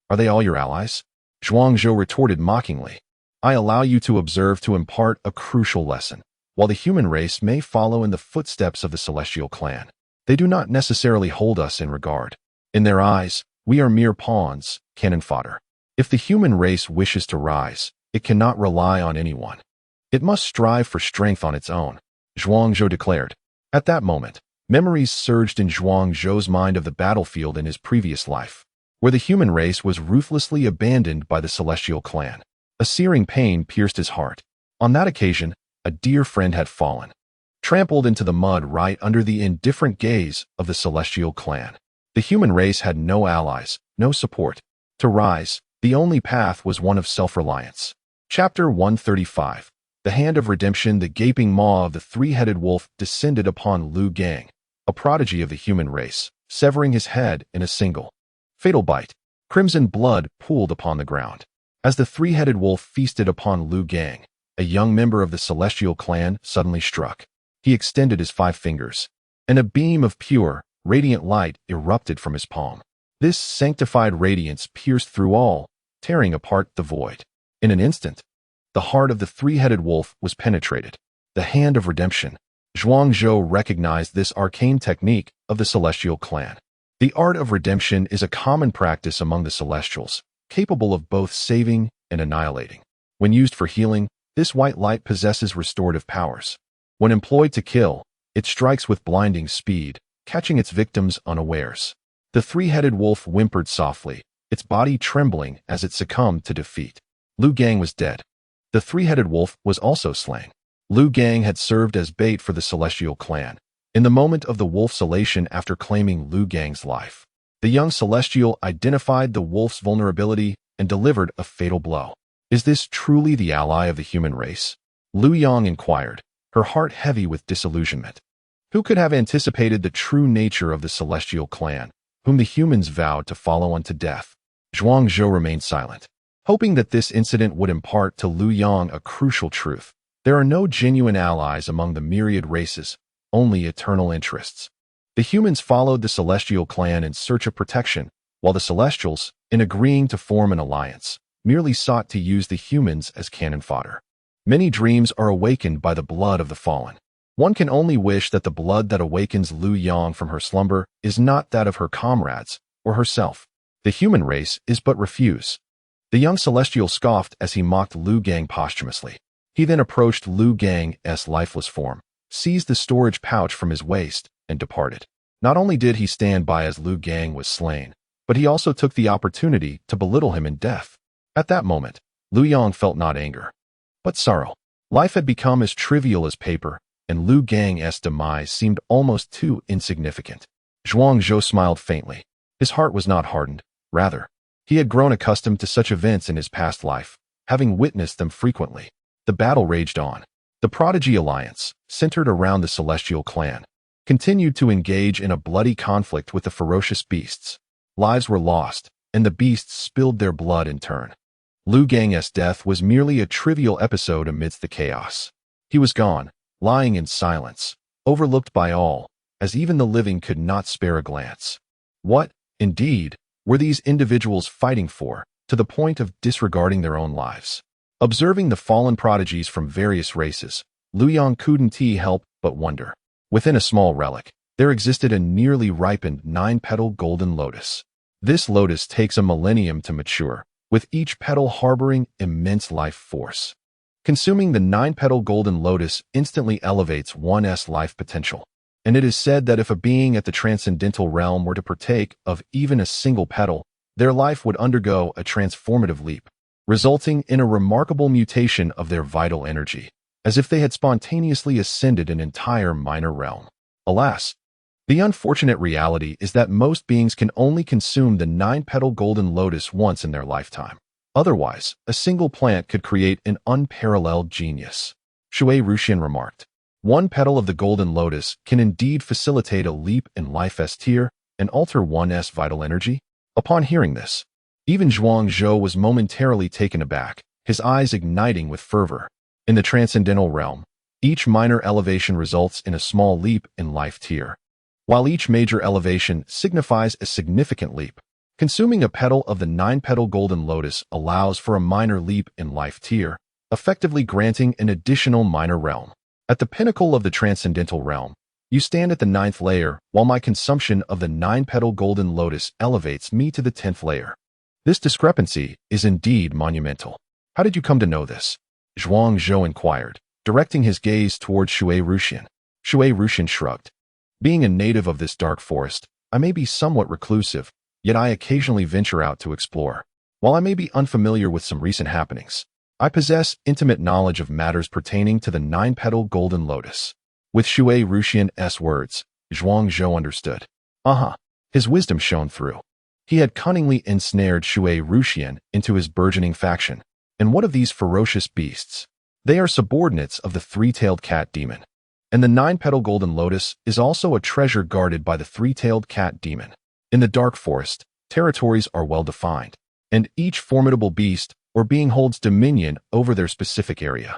Speaker 1: Are they all your allies? Zhuang Zhou retorted mockingly. I allow you to observe to impart a crucial lesson. While the human race may follow in the footsteps of the celestial clan, they do not necessarily hold us in regard. In their eyes, we are mere pawns, cannon fodder. If the human race wishes to rise, it cannot rely on anyone. It must strive for strength on its own, Zhuang Zhou declared. At that moment, memories surged in Zhuang Zhou's mind of the battlefield in his previous life, where the human race was ruthlessly abandoned by the celestial clan. A searing pain pierced his heart. On that occasion, a dear friend had fallen, trampled into the mud right under the indifferent gaze of the celestial clan. The human race had no allies, no support. To rise, the only path was one of self-reliance. Chapter 135. The Hand of Redemption. The gaping maw of the three-headed wolf descended upon Lu Gang, a prodigy of the human race, severing his head in a single fatal bite. Crimson blood pooled upon the ground. As the three-headed wolf feasted upon Lu Gang, a young member of the celestial clan suddenly struck. He extended his 5 fingers, and a beam of pure, radiant light erupted from his palm. This sanctified radiance pierced through all, tearing apart the void. In an instant, the heart of the three-headed wolf was penetrated. The Hand of Redemption. Zhuang Zhou recognized this arcane technique of the celestial clan. The art of redemption is a common practice among the celestials, capable of both saving and annihilating. When used for healing, this white light possesses restorative powers. When employed to kill, it strikes with blinding speed, catching its victims unawares. The three-headed wolf whimpered softly, its body trembling as it succumbed to defeat. Lu Gang was dead. The three-headed wolf was also slain. Lu Gang had served as bait for the celestial clan. In the moment of the wolf's elation after claiming Lu Gang's life, the young celestial identified the wolf's vulnerability and delivered a fatal blow. Is this truly the ally of the human race? Lu Yang inquired, her heart heavy with disillusionment. Who could have anticipated the true nature of the celestial clan, whom the humans vowed to follow unto death? Zhuang Zhou remained silent, hoping that this incident would impart to Lu Yang a crucial truth. There are no genuine allies among the myriad races, only eternal interests. The humans followed the celestial clan in search of protection, while the celestials, in agreeing to form an alliance, merely sought to use the humans as cannon fodder. Many dreams are awakened by the blood of the fallen. One can only wish that the blood that awakens Lu Yang from her slumber is not that of her comrades or herself. The human race is but refuse. The young celestial scoffed as he mocked Liu Gang posthumously. He then approached Liu Gang's lifeless form, seized the storage pouch from his waist, and departed. Not only did he stand by as Liu Gang was slain, but he also took the opportunity to belittle him in death. At that moment, Liu Yang felt not anger, but sorrow. Life had become as trivial as paper, and Liu Gang's demise seemed almost too insignificant. Zhuang Zhou smiled faintly. His heart was not hardened. Rather, he had grown accustomed to such events in his past life, having witnessed them frequently. The battle raged on. The Prodigy Alliance, centered around the Celestial Clan, continued to engage in a bloody conflict with the ferocious beasts. Lives were lost, and the beasts spilled their blood in turn. Liu Gang's death was merely a trivial episode amidst the chaos. He was gone, lying in silence, overlooked by all, as even the living could not spare a glance. What, indeed, were these individuals fighting for, to the point of disregarding their own lives? Observing the fallen prodigies from various races, Liu Yang couldn't help but wonder. Within a small relic, there existed a nearly ripened 9-petal golden lotus. This lotus takes a millennium to mature, with each petal harboring immense life force. Consuming the 9-petal golden lotus instantly elevates one's life potential. And it is said that if a being at the transcendental realm were to partake of even a single petal, their life would undergo a transformative leap, resulting in a remarkable mutation of their vital energy, as if they had spontaneously ascended an entire minor realm. Alas, the unfortunate reality is that most beings can only consume the 9-petal golden lotus once in their lifetime. Otherwise, a single plant could create an unparalleled genius. Shui Ruxian remarked. One petal of the golden lotus can indeed facilitate a leap in life's tier and alter one's vital energy. Upon hearing this, even Zhuang Zhou was momentarily taken aback, his eyes igniting with fervor. In the transcendental realm, each minor elevation results in a small leap in life tier, while each major elevation signifies a significant leap. Consuming a petal of the 9-petal golden lotus allows for a minor leap in life tier, effectively granting an additional minor realm. At the pinnacle of the transcendental realm, you stand at the 9th layer, while my consumption of the 9-petal golden lotus elevates me to the 10th layer. This discrepancy is indeed monumental. How did you come to know this? Zhuang Zhou inquired, directing his gaze toward Shui Ruxian. Shui Ruxian shrugged. Being a native of this dark forest, I may be somewhat reclusive, yet I occasionally venture out to explore. While I may be unfamiliar with some recent happenings, I possess intimate knowledge of matters pertaining to the 9-petal golden lotus. With Shui Ruxian's words, Zhuang Zhou understood. His wisdom shone through. He had cunningly ensnared Shui Ruxian into his burgeoning faction. And what of these ferocious beasts? They are subordinates of the 3-tailed cat demon. And the 9-petal golden lotus is also a treasure guarded by the 3-tailed cat demon. In the dark forest, territories are well defined, and each formidable beast or being holds dominion over their specific area.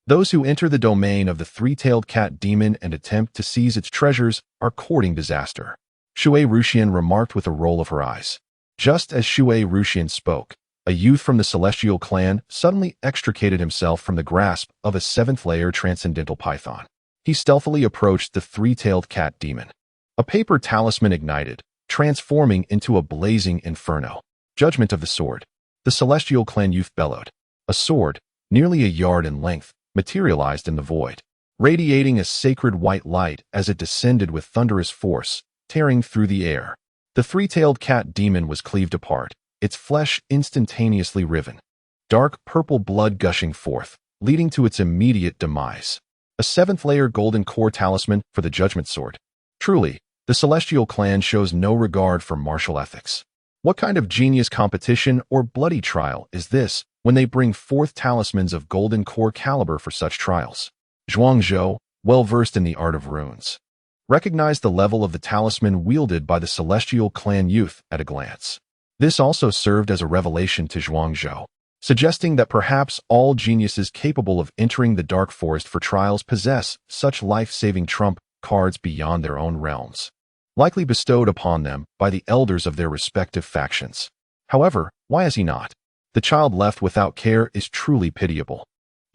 Speaker 1: Those who enter the domain of the 3-tailed cat demon and attempt to seize its treasures are courting disaster. Shui Ruxian remarked with a roll of her eyes. Just as Shui Ruxian spoke, a youth from the Celestial Clan suddenly extricated himself from the grasp of a 7th-layer transcendental python. He stealthily approached the 3-tailed cat demon. A paper talisman ignited, transforming into a blazing inferno. Judgment of the sword. The Celestial Clan youth bellowed. A sword, nearly a yard in length, materialized in the void, radiating a sacred white light as it descended with thunderous force, tearing through the air. The 3-tailed cat demon was cleaved apart, its flesh instantaneously riven. Dark purple blood gushing forth, leading to its immediate demise. A 7th-layer golden core talisman for the Judgment Sword. Truly, the Celestial Clan shows no regard for martial ethics. What kind of genius competition or bloody trial is this when they bring forth talismans of golden core caliber for such trials? Zhuang Zhou, well versed in the art of runes, recognized the level of the talisman wielded by the Celestial Clan youth at a glance. This also served as a revelation to Zhuang Zhou, suggesting that perhaps all geniuses capable of entering the dark forest for trials possess such life-saving trump cards beyond their own realms, likely bestowed upon them by the elders of their respective factions. However, why is he not? The child left without care is truly pitiable.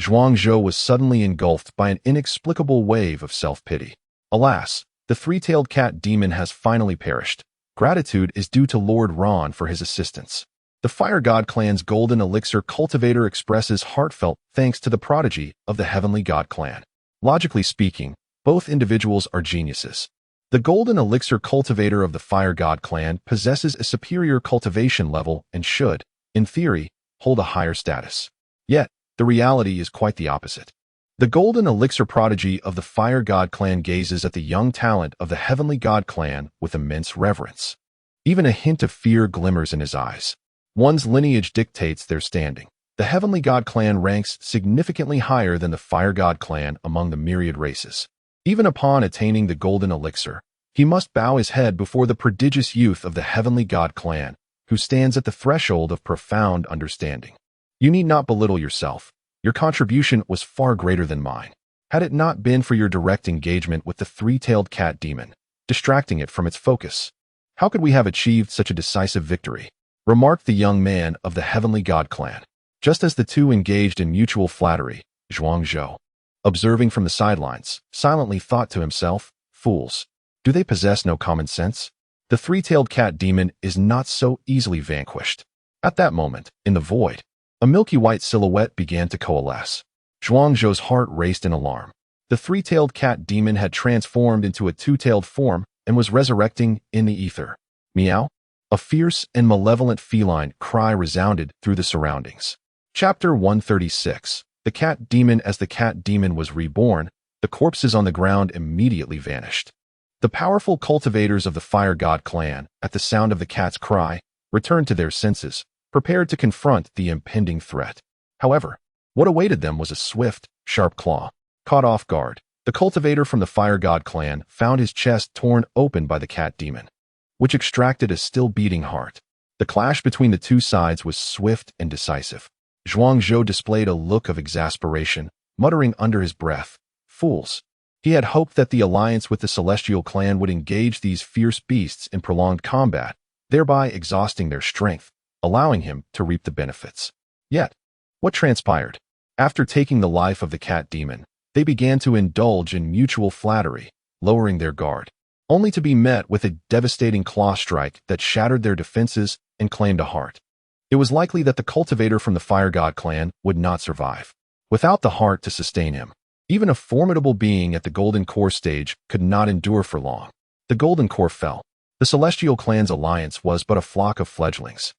Speaker 1: Zhuang Zhou was suddenly engulfed by an inexplicable wave of self-pity. Alas, the 3-tailed cat demon has finally perished. Gratitude is due to Lord Ron for his assistance. The Fire God clan's golden elixir cultivator expresses heartfelt thanks to the prodigy of the Heavenly God clan. Logically speaking, both individuals are geniuses. The golden elixir cultivator of the Fire God clan possesses a superior cultivation level and should, in theory, hold a higher status. Yet, the reality is quite the opposite. The golden elixir prodigy of the Fire God clan gazes at the young talent of the Heavenly God clan with immense reverence. Even a hint of fear glimmers in his eyes. One's lineage dictates their standing. The Heavenly God clan ranks significantly higher than the Fire God clan among the myriad races. Even upon attaining the golden elixir, he must bow his head before the prodigious youth of the Heavenly God clan, who stands at the threshold of profound understanding. You need not belittle yourself. Your contribution was far greater than mine. Had it not been for your direct engagement with the three-tailed cat demon, distracting it from its focus, how could we have achieved such a decisive victory? Remarked the young man of the Heavenly God clan. Just as the two engaged in mutual flattery, Zhuang Zhou, observing from the sidelines, silently thought to himself, fools, do they possess no common sense? The three-tailed cat demon is not so easily vanquished. At that moment, in the void, a milky white silhouette began to coalesce. Zhuang Zhou's heart raced in alarm. The three-tailed cat demon had transformed into a two-tailed form and was resurrecting in the ether. Meow! A fierce and malevolent feline cry resounded through the surroundings. Chapter 136. The cat demon. As the cat demon was reborn, the corpses on the ground immediately vanished. The powerful cultivators of the Fire God clan, at the sound of the cat's cry, returned to their senses, prepared to confront the impending threat. However, what awaited them was a swift, sharp claw. Caught off guard, the cultivator from the Fire God clan found his chest torn open by the cat demon, which extracted a still-beating heart. The clash between the two sides was swift and decisive. Zhuang Zhou displayed a look of exasperation, muttering under his breath, "Fools." He had hoped that the alliance with the Celestial clan would engage these fierce beasts in prolonged combat, thereby exhausting their strength, allowing him to reap the benefits. Yet, what transpired? After taking the life of the cat demon, they began to indulge in mutual flattery, lowering their guard, only to be met with a devastating claw strike that shattered their defenses and claimed a heart. It was likely that the cultivator from the Fire God clan would not survive. Without the heart to sustain him, even a formidable being at the Golden Core stage could not endure for long. The Golden Core fell. The Celestial clan's alliance was but a flock of fledglings,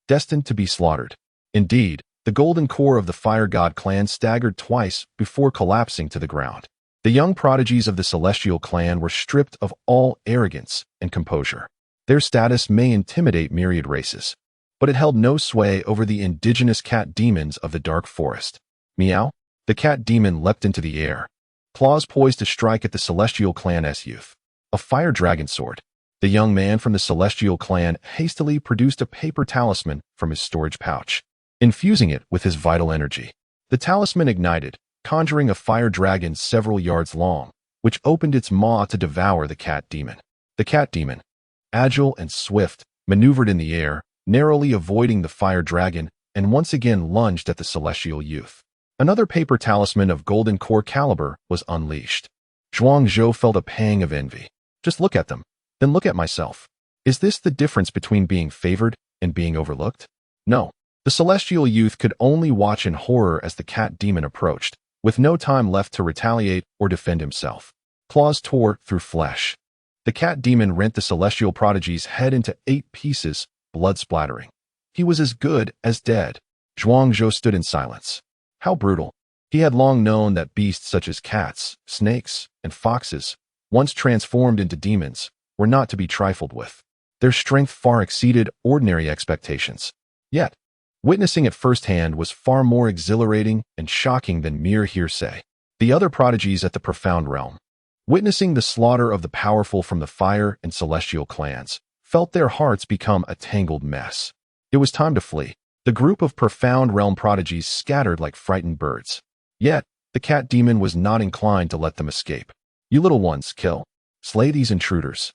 Speaker 1: destined to be slaughtered. Indeed, the Golden Core of the Fire God clan staggered twice before collapsing to the ground. The young prodigies of the Celestial clan were stripped of all arrogance and composure. Their status may intimidate myriad races, but it held no sway over the indigenous cat demons of the dark forest. Meow! The cat demon leapt into the air, claws poised to strike at the Celestial clan's youth. A fire dragon sword. The young man from the Celestial clan hastily produced a paper talisman from his storage pouch, infusing it with his vital energy. The talisman ignited, conjuring a fire dragon several yards long, which opened its maw to devour the cat demon. The cat demon, agile and swift, maneuvered in the air, narrowly avoiding the fire dragon, and once again lunged at the Celestial youth. Another paper talisman of Golden Core caliber was unleashed. Zhuang Zhou felt a pang of envy. Just look at them, then look at myself. Is this the difference between being favored and being overlooked? No. The Celestial youth could only watch in horror as the cat demon approached, with no time left to retaliate or defend himself. Claws tore through flesh. The cat demon rent the Celestial prodigy's head into 8 pieces, blood splattering. He was as good as dead. Zhuang Zhou stood in silence. How brutal. He had long known that beasts such as cats, snakes, and foxes, once transformed into demons, were not to be trifled with. Their strength far exceeded ordinary expectations. Yet, witnessing it firsthand was far more exhilarating and shocking than mere hearsay. The other prodigies at the Profound Realm, witnessing the slaughter of the powerful from the Fire and Celestial clans, felt their hearts become a tangled mess. It was time to flee. The group of Profound Realm prodigies scattered like frightened birds. Yet, the cat demon was not inclined to let them escape. You little ones, kill. Slay these intruders.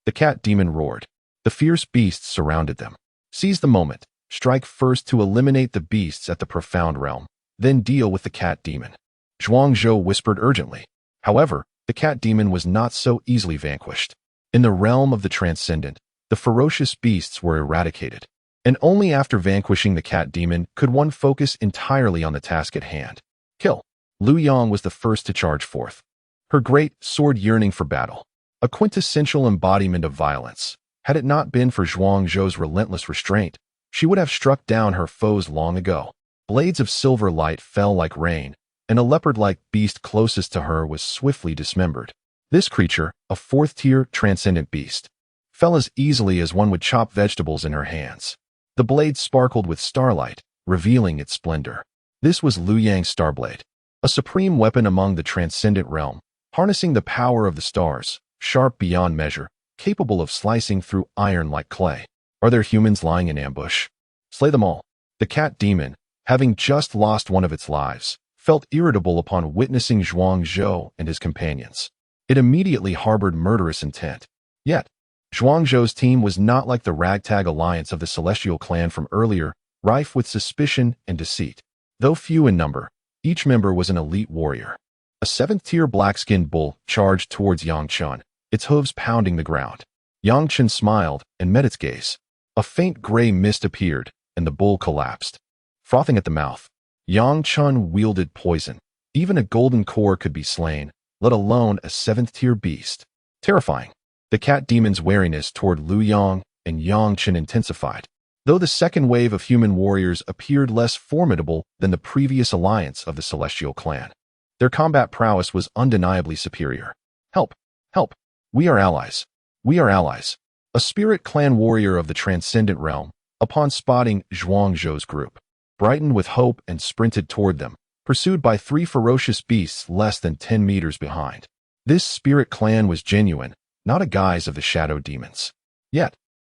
Speaker 1: The cat demon roared. The fierce beasts surrounded them. Seize the moment. Strike first to eliminate the beasts at the Profound Realm, then deal with the cat demon. Zhuang Zhou whispered urgently. However, the cat demon was not so easily vanquished. In the realm of the transcendent, the ferocious beasts were eradicated. And only after vanquishing the cat demon could one focus entirely on the task at hand. Kill. Lu Yang was the first to charge forth, her great sword yearning for battle, a quintessential embodiment of violence. Had it not been for Zhuang Zhou's relentless restraint, she would have struck down her foes long ago. Blades of silver light fell like rain, and a leopard-like beast closest to her was swiftly dismembered. This creature, a fourth-tier transcendent beast, fell as easily as one would chop vegetables in her hands. The blade sparkled with starlight, revealing its splendor. This was Lu Yang's Starblade, a supreme weapon among the transcendent realm, harnessing the power of the stars, sharp beyond measure, capable of slicing through iron like clay. Are there humans lying in ambush? Slay them all. The cat demon, having just lost one of its lives, felt irritable upon witnessing Zhuang Zhou and his companions. It immediately harbored murderous intent. Yet, Zhuang Zhou's team was not like the ragtag alliance of the Celestial clan from earlier, rife with suspicion and deceit. Though few in number, each member was an elite warrior. A seventh-tier black-skinned bull charged towards Yang Chun, its hooves pounding the ground. Yang Chun smiled and met its gaze. A faint gray mist appeared, and the bull collapsed. Frothing at the mouth, Yang Chun wielded poison. Even a golden core could be slain, let alone a seventh-tier beast. Terrifying. The cat demon's wariness toward Lu Yang and Yang Chun intensified. Though the second wave of human warriors appeared less formidable than the previous alliance of the Celestial clan, their combat prowess was undeniably superior. Help! Help! We are allies. We are allies. A spirit clan warrior of the transcendent realm, upon spotting Zhuang Zhou's group, brightened with hope and sprinted toward them, pursued by 3 ferocious beasts less than 10 meters behind. This spirit clan was genuine, not a guise of the shadow demons. Yet,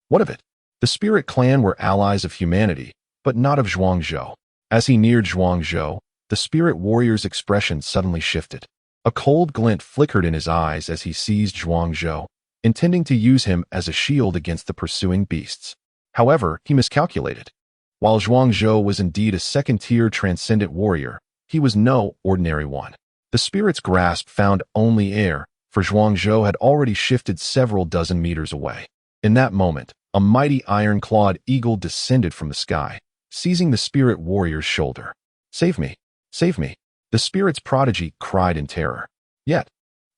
Speaker 1: what of it? The spirit clan were allies of humanity, but not of Zhuang Zhou. As he neared Zhuang Zhou, the spirit warrior's expression suddenly shifted. A cold glint flickered in his eyes as he seized Zhuang Zhou, intending to use him as a shield against the pursuing beasts. However, he miscalculated. While Zhuang Zhou was indeed a second-tier transcendent warrior, he was no ordinary one. The spirit's grasp found only air, for Zhuang Zhou had already shifted several dozen meters away. In that moment, a mighty iron-clawed eagle descended from the sky, seizing the spirit warrior's shoulder. "Save me! Save me!" The spirit's prodigy cried in terror. Yet,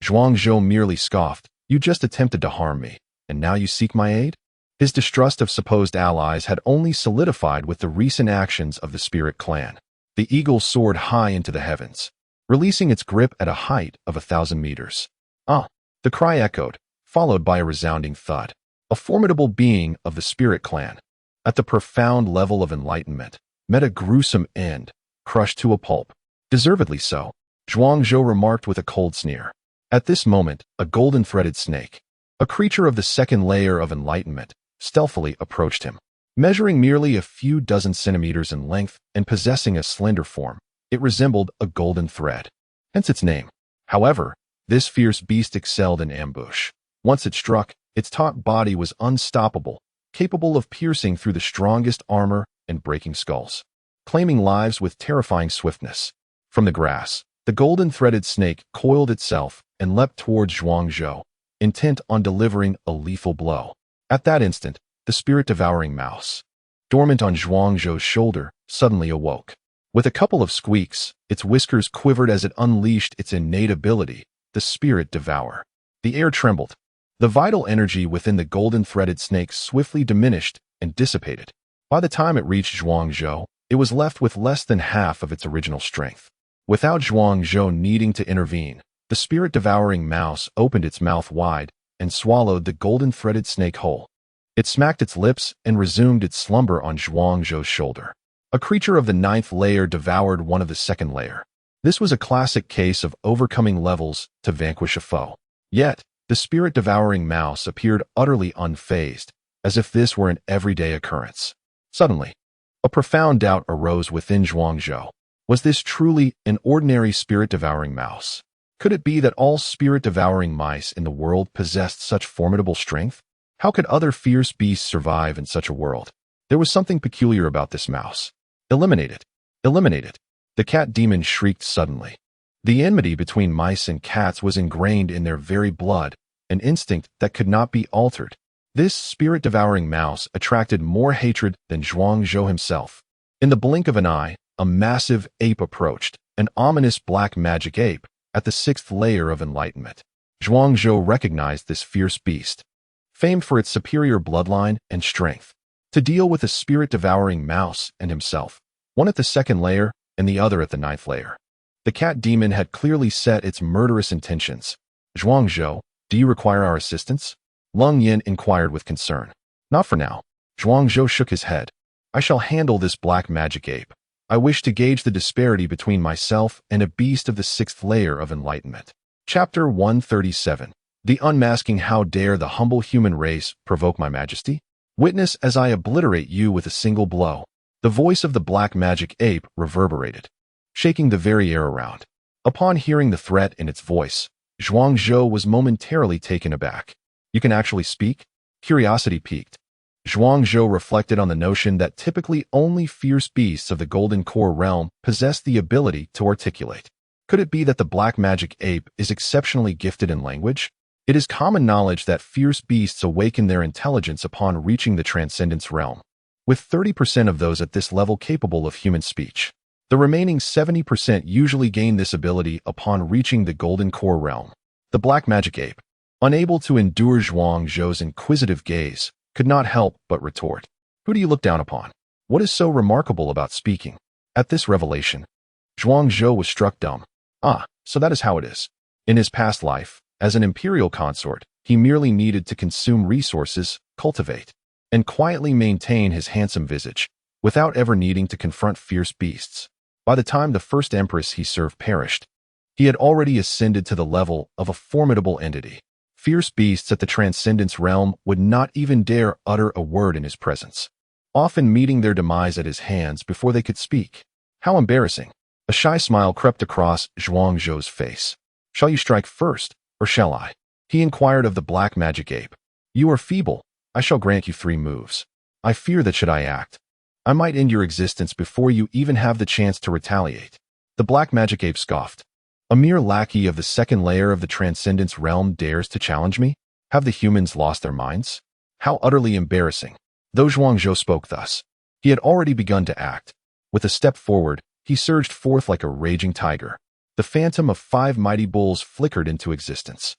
Speaker 1: Zhuang Zhou merely scoffed. "You just attempted to harm me, and now you seek my aid?" His distrust of supposed allies had only solidified with the recent actions of the spirit clan. The eagle soared high into the heavens, releasing its grip at a height of 1,000 meters. "Ah!" The cry echoed, followed by a resounding thud. A formidable being of the spirit clan, at the profound level of enlightenment, met a gruesome end, crushed to a pulp. Deservedly so, Zhuang Zhou remarked with a cold sneer. At this moment, a golden-threaded snake, a creature of the second layer of enlightenment, stealthily approached him. Measuring merely a few dozen centimeters in length and possessing a slender form, it resembled a golden thread. Hence its name. However, this fierce beast excelled in ambush. Once it struck, its taut body was unstoppable, capable of piercing through the strongest armor and breaking skulls, claiming lives with terrifying swiftness. From the grass, the golden-threaded snake coiled itself and leapt towards Zhuang Zhou, intent on delivering a lethal blow. At that instant, the spirit-devouring mouse, dormant on Zhuang Zhou's shoulder, suddenly awoke. With a couple of squeaks, its whiskers quivered as it unleashed its innate ability, the spirit devour. The air trembled. The vital energy within the golden-threaded snake swiftly diminished and dissipated. By the time it reached Zhuang Zhou, it was left with less than half of its original strength. Without Zhuang Zhou needing to intervene, the spirit-devouring mouse opened its mouth wide and swallowed the golden-threaded snake whole. It smacked its lips and resumed its slumber on Zhuang Zhou's shoulder. A creature of the 9th layer devoured one of the 2nd layer. This was a classic case of overcoming levels to vanquish a foe. Yet, the spirit-devouring mouse appeared utterly unfazed, as if this were an everyday occurrence. Suddenly, a profound doubt arose within Zhuang Zhou. Was this truly an ordinary spirit-devouring mouse? Could it be that all spirit-devouring mice in the world possessed such formidable strength? How could other fierce beasts survive in such a world? There was something peculiar about this mouse. Eliminate it! Eliminate it! The cat demon shrieked suddenly. The enmity between mice and cats was ingrained in their very blood, an instinct that could not be altered. This spirit-devouring mouse attracted more hatred than Zhuangzhou himself. In the blink of an eye, a massive ape approached, an ominous black magic ape, at the 6th layer of enlightenment. Zhuangzhou recognized this fierce beast, famed for its superior bloodline and strength, to deal with a spirit-devouring mouse and himself, one at the 2nd layer and the other at the 9th layer. The cat demon had clearly set its murderous intentions. Zhuangzhou, do you require our assistance? Leng Yin inquired with concern. Not for now. Zhuangzhou shook his head. I shall handle this black magic ape. I wish to gauge the disparity between myself and a beast of the 6th layer of enlightenment. Chapter 137. The unmasking. How dare the humble human race provoke my majesty? Witness as I obliterate you with a single blow. The voice of the black magic ape reverberated, shaking the very air around. Upon hearing the threat in its voice, Zhuangzhou was momentarily taken aback. You can actually speak? Curiosity piqued. Zhuangzhou reflected on the notion that typically only fierce beasts of the Golden Core realm possess the ability to articulate. Could it be that the black magic ape is exceptionally gifted in language? It is common knowledge that fierce beasts awaken their intelligence upon reaching the Transcendence realm, with 30% of those at this level capable of human speech. The remaining 70% usually gain this ability upon reaching the Golden Core realm. The black magic ape, unable to endure Zhuangzhou's inquisitive gaze, could not help but retort. Who do you look down upon? What is so remarkable about speaking? At this revelation, Zhuangzhou was struck dumb. Ah, so that is how it is. In his past life, as an imperial consort, he merely needed to consume resources, cultivate, and quietly maintain his handsome visage, without ever needing to confront fierce beasts. By the time the first Empress he served perished, he had already ascended to the level of a formidable entity. Fierce beasts at the Transcendence realm would not even dare utter a word in his presence, often meeting their demise at his hands before they could speak. How embarrassing. A shy smile crept across Zhuangzhou's face. Shall you strike first, or shall I? He inquired of the black magic ape. You are feeble. I shall grant you 3 moves. I fear that should I act, I might end your existence before you even have the chance to retaliate. The black magic ape scoffed. A mere lackey of the 2nd layer of the Transcendence realm dares to challenge me? Have the humans lost their minds? How utterly embarrassing. Though Zhuangzhou spoke thus, he had already begun to act. With a step forward, he surged forth like a raging tiger. The phantom of 5 mighty bulls flickered into existence.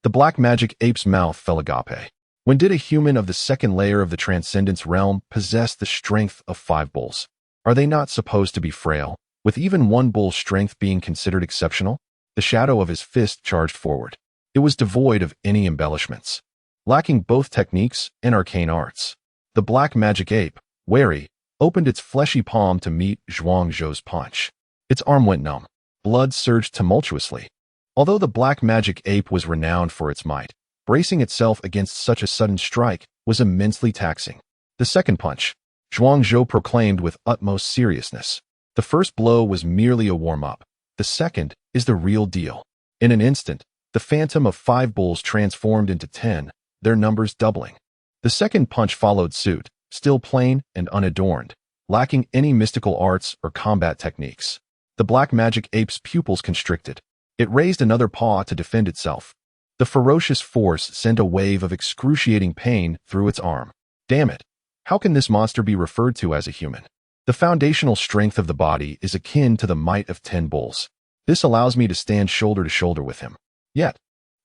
Speaker 1: The black magic ape's mouth fell agape. When did a human of the 2nd layer of the Transcendence realm possess the strength of 5 bulls? Are they not supposed to be frail, with even 1 bull's strength being considered exceptional? The shadow of his fist charged forward. It was devoid of any embellishments, lacking both techniques and arcane arts. The black magic ape, wary, opened its fleshy palm to meet Zhuangzhou's punch. Its arm went numb. Blood surged tumultuously. Although the black magic ape was renowned for its might, bracing itself against such a sudden strike was immensely taxing. The second punch, Zhuangzhou proclaimed with utmost seriousness. The first blow was merely a warm-up. The second is the real deal. In an instant, the phantom of 5 bulls transformed into 10, their numbers doubling. The second punch followed suit, still plain and unadorned, lacking any mystical arts or combat techniques. The black magic ape's pupils constricted. It raised another paw to defend itself. The ferocious force sent a wave of excruciating pain through its arm. Damn it! How can this monster be referred to as a human? The foundational strength of the body is akin to the might of 10 bulls. This allows me to stand shoulder to shoulder with him. Yet,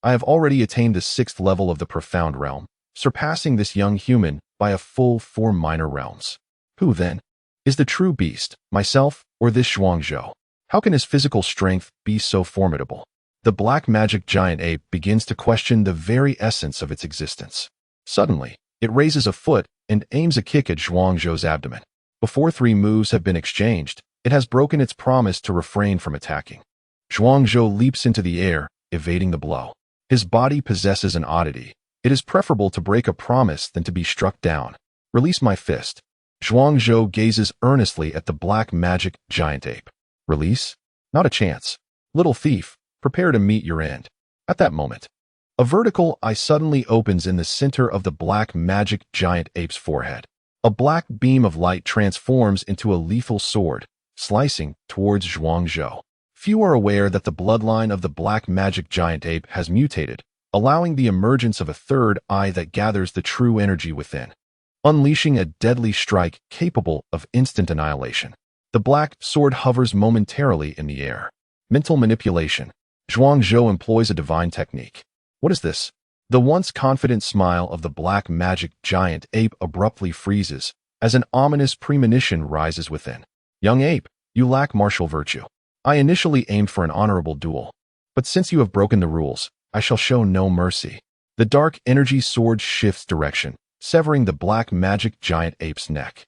Speaker 1: I have already attained the 6th level of the profound realm, surpassing this young human by a full 4 minor realms. Who, then, is the true beast, myself or this Zhuangzhou? How can his physical strength be so formidable? The black magic giant ape begins to question the very essence of its existence. Suddenly, it raises a foot and aims a kick at Zhuangzhou's abdomen. Before 3 moves have been exchanged, it has broken its promise to refrain from attacking. Zhuangzhou leaps into the air, evading the blow. His body possesses an oddity. It is preferable to break a promise than to be struck down. Release my fist. Zhuangzhou gazes earnestly at the black magic giant ape. Release? Not a chance. Little thief, prepare to meet your end. At that moment, a vertical eye suddenly opens in the center of the black magic giant ape's forehead. A black beam of light transforms into a lethal sword, slicing towards Zhuangzhou. Few are aware that the bloodline of the black magic giant ape has mutated, allowing the emergence of a third eye that gathers the true energy within, unleashing a deadly strike capable of instant annihilation. The black sword hovers momentarily in the air. Mental manipulation. Zhuangzhou employs a divine technique. What is this? The once confident smile of the black magic giant ape abruptly freezes as an ominous premonition rises within. Young ape, you lack martial virtue. I initially aimed for an honorable duel, but since you have broken the rules, I shall show no mercy. The dark energy sword shifts direction, severing the black magic giant ape's neck.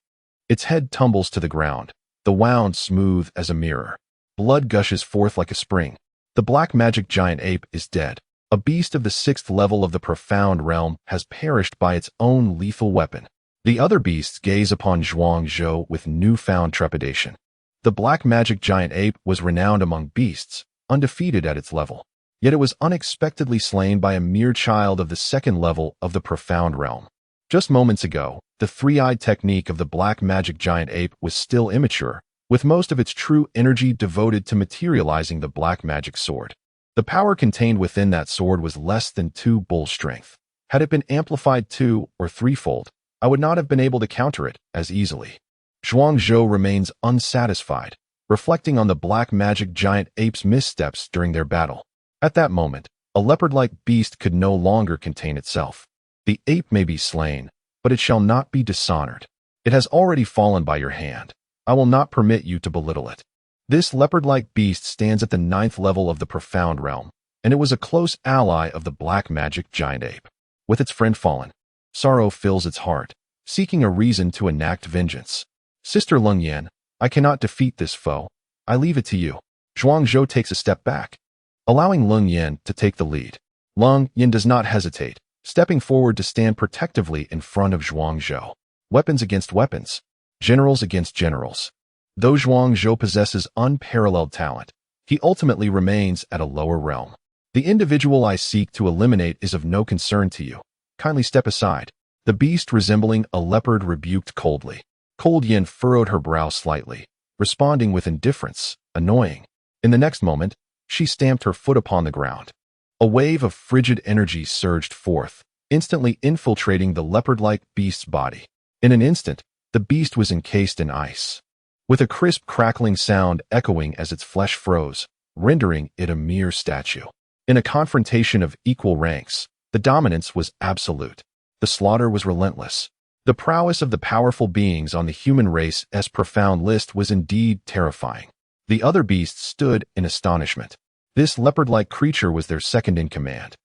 Speaker 1: Its head tumbles to the ground, the wound smooth as a mirror. Blood gushes forth like a spring. The black magic giant ape is dead. A beast of the 6th level of the profound realm has perished by its own lethal weapon. The other beasts gaze upon Zhuangzhou with newfound trepidation. The black magic giant ape was renowned among beasts, undefeated at its level. Yet it was unexpectedly slain by a mere child of the 2nd level of the profound realm. Just moments ago, the three-eyed technique of the black magic giant ape was still immature, with most of its true energy devoted to materializing the black magic sword. The power contained within that sword was less than 2 bull strength. Had it been amplified 2 or 3-fold, I would not have been able to counter it as easily. Zhuangzhou remains unsatisfied, reflecting on the black magic giant ape's missteps during their battle. At that moment, a leopard-like beast could no longer contain itself. The ape may be slain, but it shall not be dishonored. It has already fallen by your hand. I will not permit you to belittle it. This leopard-like beast stands at the 9th level of the profound realm, and it was a close ally of the black magic giant ape. With its friend fallen, sorrow fills its heart, seeking a reason to enact vengeance. Sister Leng Yan, I cannot defeat this foe. I leave it to you. Zhuangzhou takes a step back, allowing Leng Yan to take the lead. Leng Yan does not hesitate, stepping forward to stand protectively in front of Zhuangzhou. Weapons against weapons. Generals against generals. Though Zhuangzhou possesses unparalleled talent, he ultimately remains at a lower realm. The individual I seek to eliminate is of no concern to you. Kindly step aside. The beast resembling a leopard rebuked coldly. Cold Yin furrowed her brow slightly, responding with indifference, annoying. In the next moment, she stamped her foot upon the ground. A wave of frigid energy surged forth, instantly infiltrating the leopard-like beast's body. In an instant, the beast was encased in ice, with a crisp crackling sound echoing as its flesh froze, rendering it a mere statue. In a confrontation of equal ranks, the dominance was absolute. The slaughter was relentless. The prowess of the powerful beings on the human race's profound list was indeed terrifying. The other beasts stood in astonishment. This leopard-like creature was their second in command,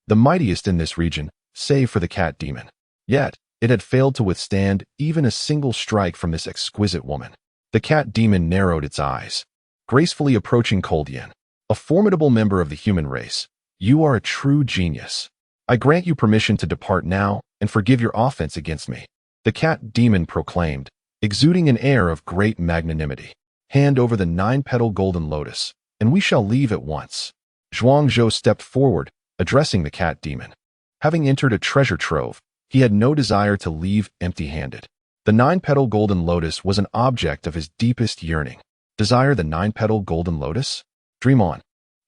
Speaker 1: the mightiest in this region, save for the cat demon. Yet, it had failed to withstand even a single strike from this exquisite woman. The cat demon narrowed its eyes, gracefully approaching Cold Yin. A formidable member of the human race, you are a true genius. I grant you permission to depart now and forgive your offense against me. The cat demon proclaimed, exuding an air of great magnanimity. Hand over the 9-petal golden lotus, and we shall leave at once. Zhuangzhou stepped forward, addressing the cat demon. Having entered a treasure trove, he had no desire to leave empty-handed. The 9-petal golden lotus was an object of his deepest yearning. Desire the 9-petal golden lotus? Dream on.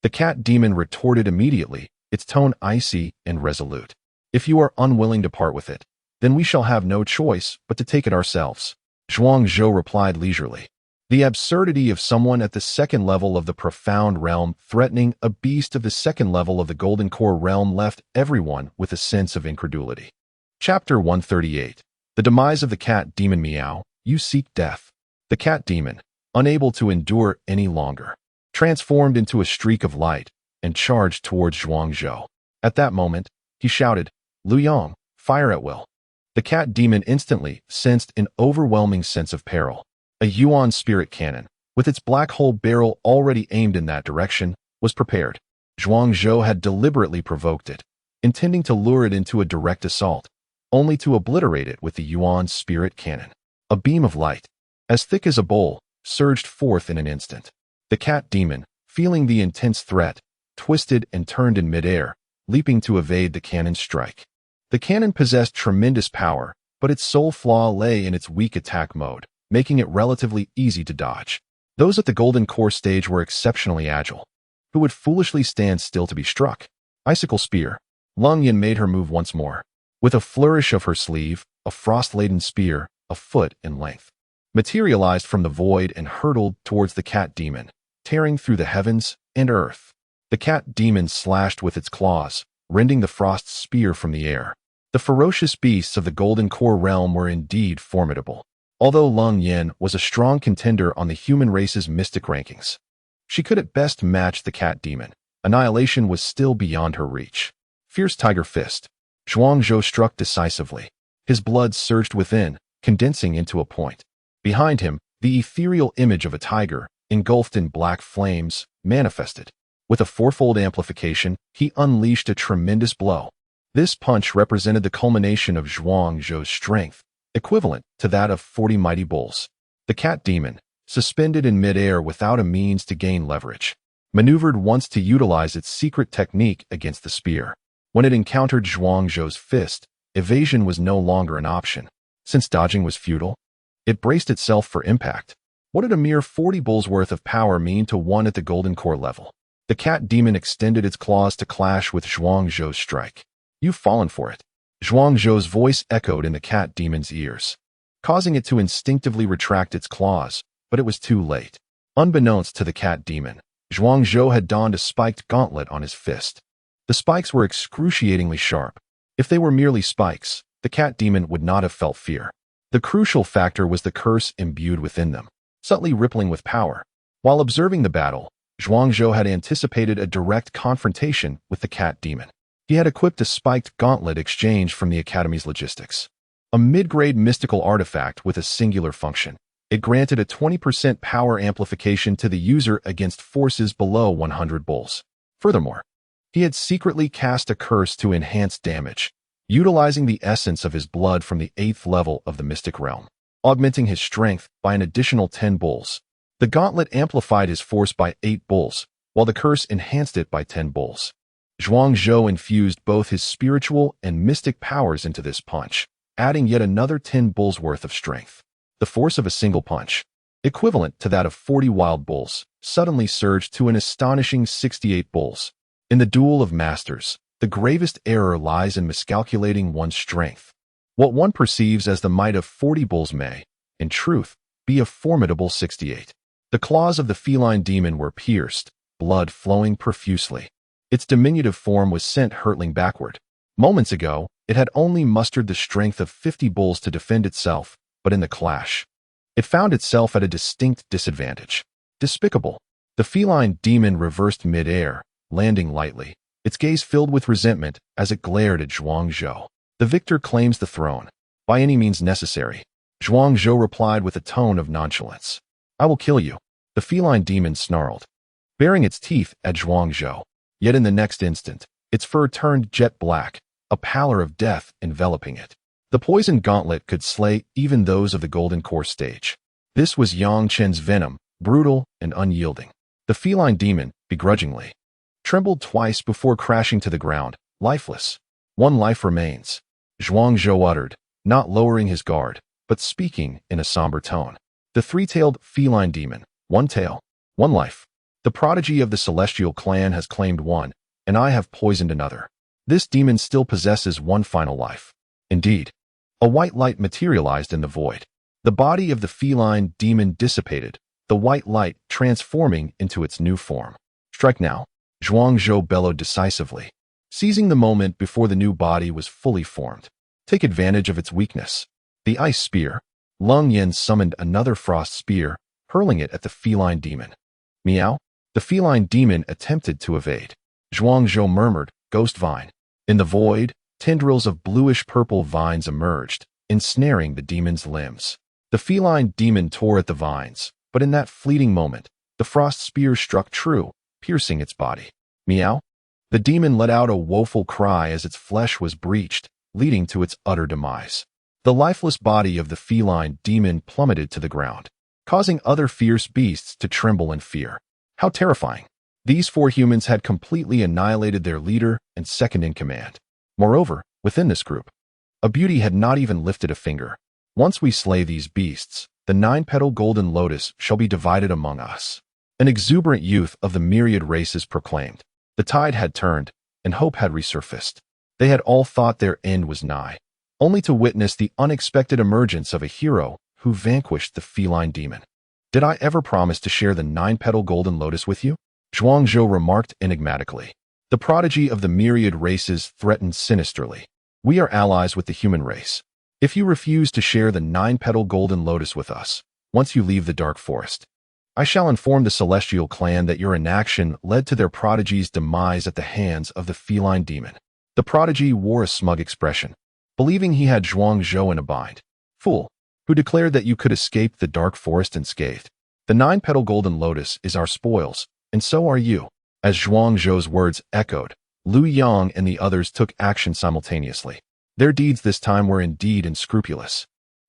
Speaker 1: The cat demon retorted immediately, its tone icy and resolute. If you are unwilling to part with it, then we shall have no choice but to take it ourselves. Zhuangzhou replied leisurely. The absurdity of someone at the 2nd level of the profound realm threatening a beast of the 2nd level of the golden core realm left everyone with a sense of incredulity. Chapter 138. The demise of the cat demon. Meow, you seek death. The cat demon, unable to endure any longer, transformed into a streak of light and charged towards Zhuangzhou. At that moment, he shouted, Lu Yang, fire at will. The cat demon instantly sensed an overwhelming sense of peril. A Yuan spirit cannon, with its black hole barrel already aimed in that direction, was prepared. Zhuangzhou had deliberately provoked it, intending to lure it into a direct assault, only to obliterate it with the Yuan spirit cannon. A beam of light, as thick as a bowl, surged forth in an instant. The cat demon, feeling the intense threat, twisted and turned in midair, leaping to evade the cannon's strike. The cannon possessed tremendous power, but its sole flaw lay in its weak attack mode, making it relatively easy to dodge. Those at the golden core stage were exceptionally agile. Who would foolishly stand still to be struck? Icicle spear. Lung Yin made her move once more. With a flourish of her sleeve, a frost-laden spear, a foot in length, materialized from the void and hurtled towards the cat demon, tearing through the heavens and earth. The cat demon slashed with its claws, rending the frost spear from the air. The ferocious beasts of the Golden Core realm were indeed formidable. Although Lung Yin was a strong contender on the human race's mystic rankings, she could at best match the cat demon. Annihilation was still beyond her reach. Fierce Tiger Fist. Zhuangzhou struck decisively. His blood surged within, condensing into a point. Behind him, the ethereal image of a tiger, engulfed in black flames, manifested. With a fourfold amplification, he unleashed a tremendous blow. This punch represented the culmination of Zhuangzhou's strength, equivalent to that of 40 mighty bulls. The cat demon, suspended in midair without a means to gain leverage, maneuvered once to utilize its secret technique against the spear. When it encountered Zhuangzhou's fist, evasion was no longer an option. Since dodging was futile, it braced itself for impact. What did a mere 40 bulls worth of power mean to one at the Golden Core level? The cat demon extended its claws to clash with Zhuangzhou's strike. You've fallen for it. Zhuangzhou's voice echoed in the cat demon's ears, causing it to instinctively retract its claws, but it was too late. Unbeknownst to the cat demon, Zhuangzhou had donned a spiked gauntlet on his fist. The spikes were excruciatingly sharp. If they were merely spikes, the cat demon would not have felt fear. The crucial factor was the curse imbued within them, subtly rippling with power. While observing the battle, Zhuangzhou had anticipated a direct confrontation with the cat demon. He had equipped a spiked gauntlet exchanged from the Academy's logistics. A mid-grade mystical artifact with a singular function. It granted a 20% power amplification to the user against forces below 100 bulls. Furthermore, he had secretly cast a curse to enhance damage, utilizing the essence of his blood from the 8th level of the mystic realm, augmenting his strength by an additional 10 bulls. The gauntlet amplified his force by 8 bulls, while the curse enhanced it by 10 bulls. Zhuangzhou infused both his spiritual and mystic powers into this punch, adding yet another 10 bulls worth of strength. The force of a single punch, equivalent to that of 40 wild bulls, suddenly surged to an astonishing 68 bulls. In the duel of masters, the gravest error lies in miscalculating one's strength. What one perceives as the might of 40 bulls may, in truth, be a formidable 68. The claws of the feline demon were pierced, blood flowing profusely. Its diminutive form was sent hurtling backward. Moments ago, it had only mustered the strength of 50 bulls to defend itself, but in the clash, it found itself at a distinct disadvantage. Despicable. The feline demon reversed mid-air, landing lightly, its gaze filled with resentment as it glared at Zhuangzhou. The victor claims the throne, by any means necessary. Zhuangzhou replied with a tone of nonchalance. I will kill you. The feline demon snarled, baring its teeth at Zhuangzhou. Yet in the next instant, its fur turned jet black, a pallor of death enveloping it. The poison gauntlet could slay even those of the Golden Core stage. This was Yang Chen's venom, brutal and unyielding. The feline demon, begrudgingly, trembled twice before crashing to the ground, lifeless. One life remains, Zhuangzhou uttered, not lowering his guard, but speaking in a somber tone. The three-tailed feline demon, one tail, one life. The prodigy of the celestial clan has claimed one, and I have poisoned another. This demon still possesses one final life. Indeed, a white light materialized in the void. The body of the feline demon dissipated, the white light transforming into its new form. Strike now, Zhuangzhou bellowed decisively, seizing the moment before the new body was fully formed. Take advantage of its weakness. The ice spear. Lung Yin summoned another frost spear, hurling it at the feline demon. Meow. The feline demon attempted to evade. Zhuangzhou murmured, Ghost Vine. In the void, tendrils of bluish-purple vines emerged, ensnaring the demon's limbs. The feline demon tore at the vines, but in that fleeting moment, the frost spear struck true, piercing its body. Meow. The demon let out a woeful cry as its flesh was breached, leading to its utter demise. The lifeless body of the feline demon plummeted to the ground, causing other fierce beasts to tremble in fear. How terrifying. These 4 humans had completely annihilated their leader and second-in-command. Moreover, within this group, a beauty had not even lifted a finger. Once we slay these beasts, the 9-petal golden lotus shall be divided among us. An exuberant youth of the myriad races proclaimed. The tide had turned, and hope had resurfaced. They had all thought their end was nigh, only to witness the unexpected emergence of a hero who vanquished the feline demon. "Did I ever promise to share the 9-petal golden lotus with you?" Zhuangzhou remarked enigmatically. The prodigy of the myriad races threatened sinisterly. "We are allies with the human race. If you refuse to share the 9-petal golden lotus with us, once you leave the dark forest, I shall inform the celestial clan that your inaction led to their prodigy's demise at the hands of the feline demon." The prodigy wore a smug expression, believing he had Zhuangzhou in a bind. "Fool, who declared that you could escape the dark forest unscathed? The 9-petal golden lotus is our spoils, and so are you." As Zhuangzhou's words echoed, Lu Yang and the others took action simultaneously. Their deeds this time were indeed unscrupulous.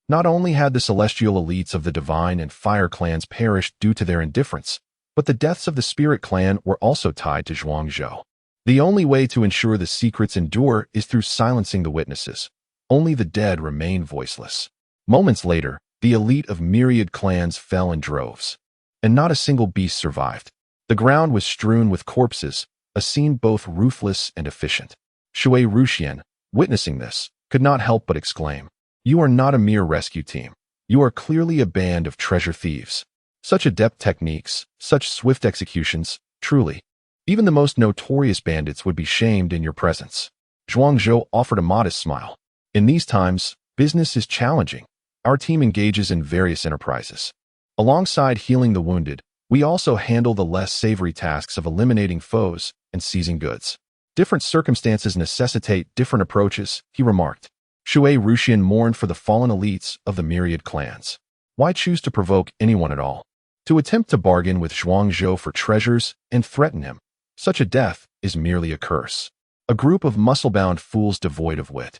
Speaker 1: Not only had the celestial elites of the divine and fire clans perished due to their indifference, but the deaths of the spirit clan were also tied to Zhuangzhou. The only way to ensure the secrets endure is through silencing the witnesses. Only the dead remain voiceless. Moments later, the elite of myriad clans fell in droves, and not a single beast survived. The ground was strewn with corpses, a scene both ruthless and efficient. Shui Ruxian, witnessing this, could not help but exclaim, "You are not a mere rescue team. You are clearly a band of treasure thieves. Such adept techniques, such swift executions, truly. Even the most notorious bandits would be shamed in your presence." Zhuangzhou offered a modest smile. "In these times, business is challenging. Our team engages in various enterprises. Alongside healing the wounded, we also handle the less savory tasks of eliminating foes and seizing goods. Different circumstances necessitate different approaches," he remarked. Shui Ruxian mourned for the fallen elites of the myriad clans. Why choose to provoke anyone at all? To attempt to bargain with Zhuangzhou for treasures and threaten him, such a death is merely a curse. A group of muscle-bound fools devoid of wit.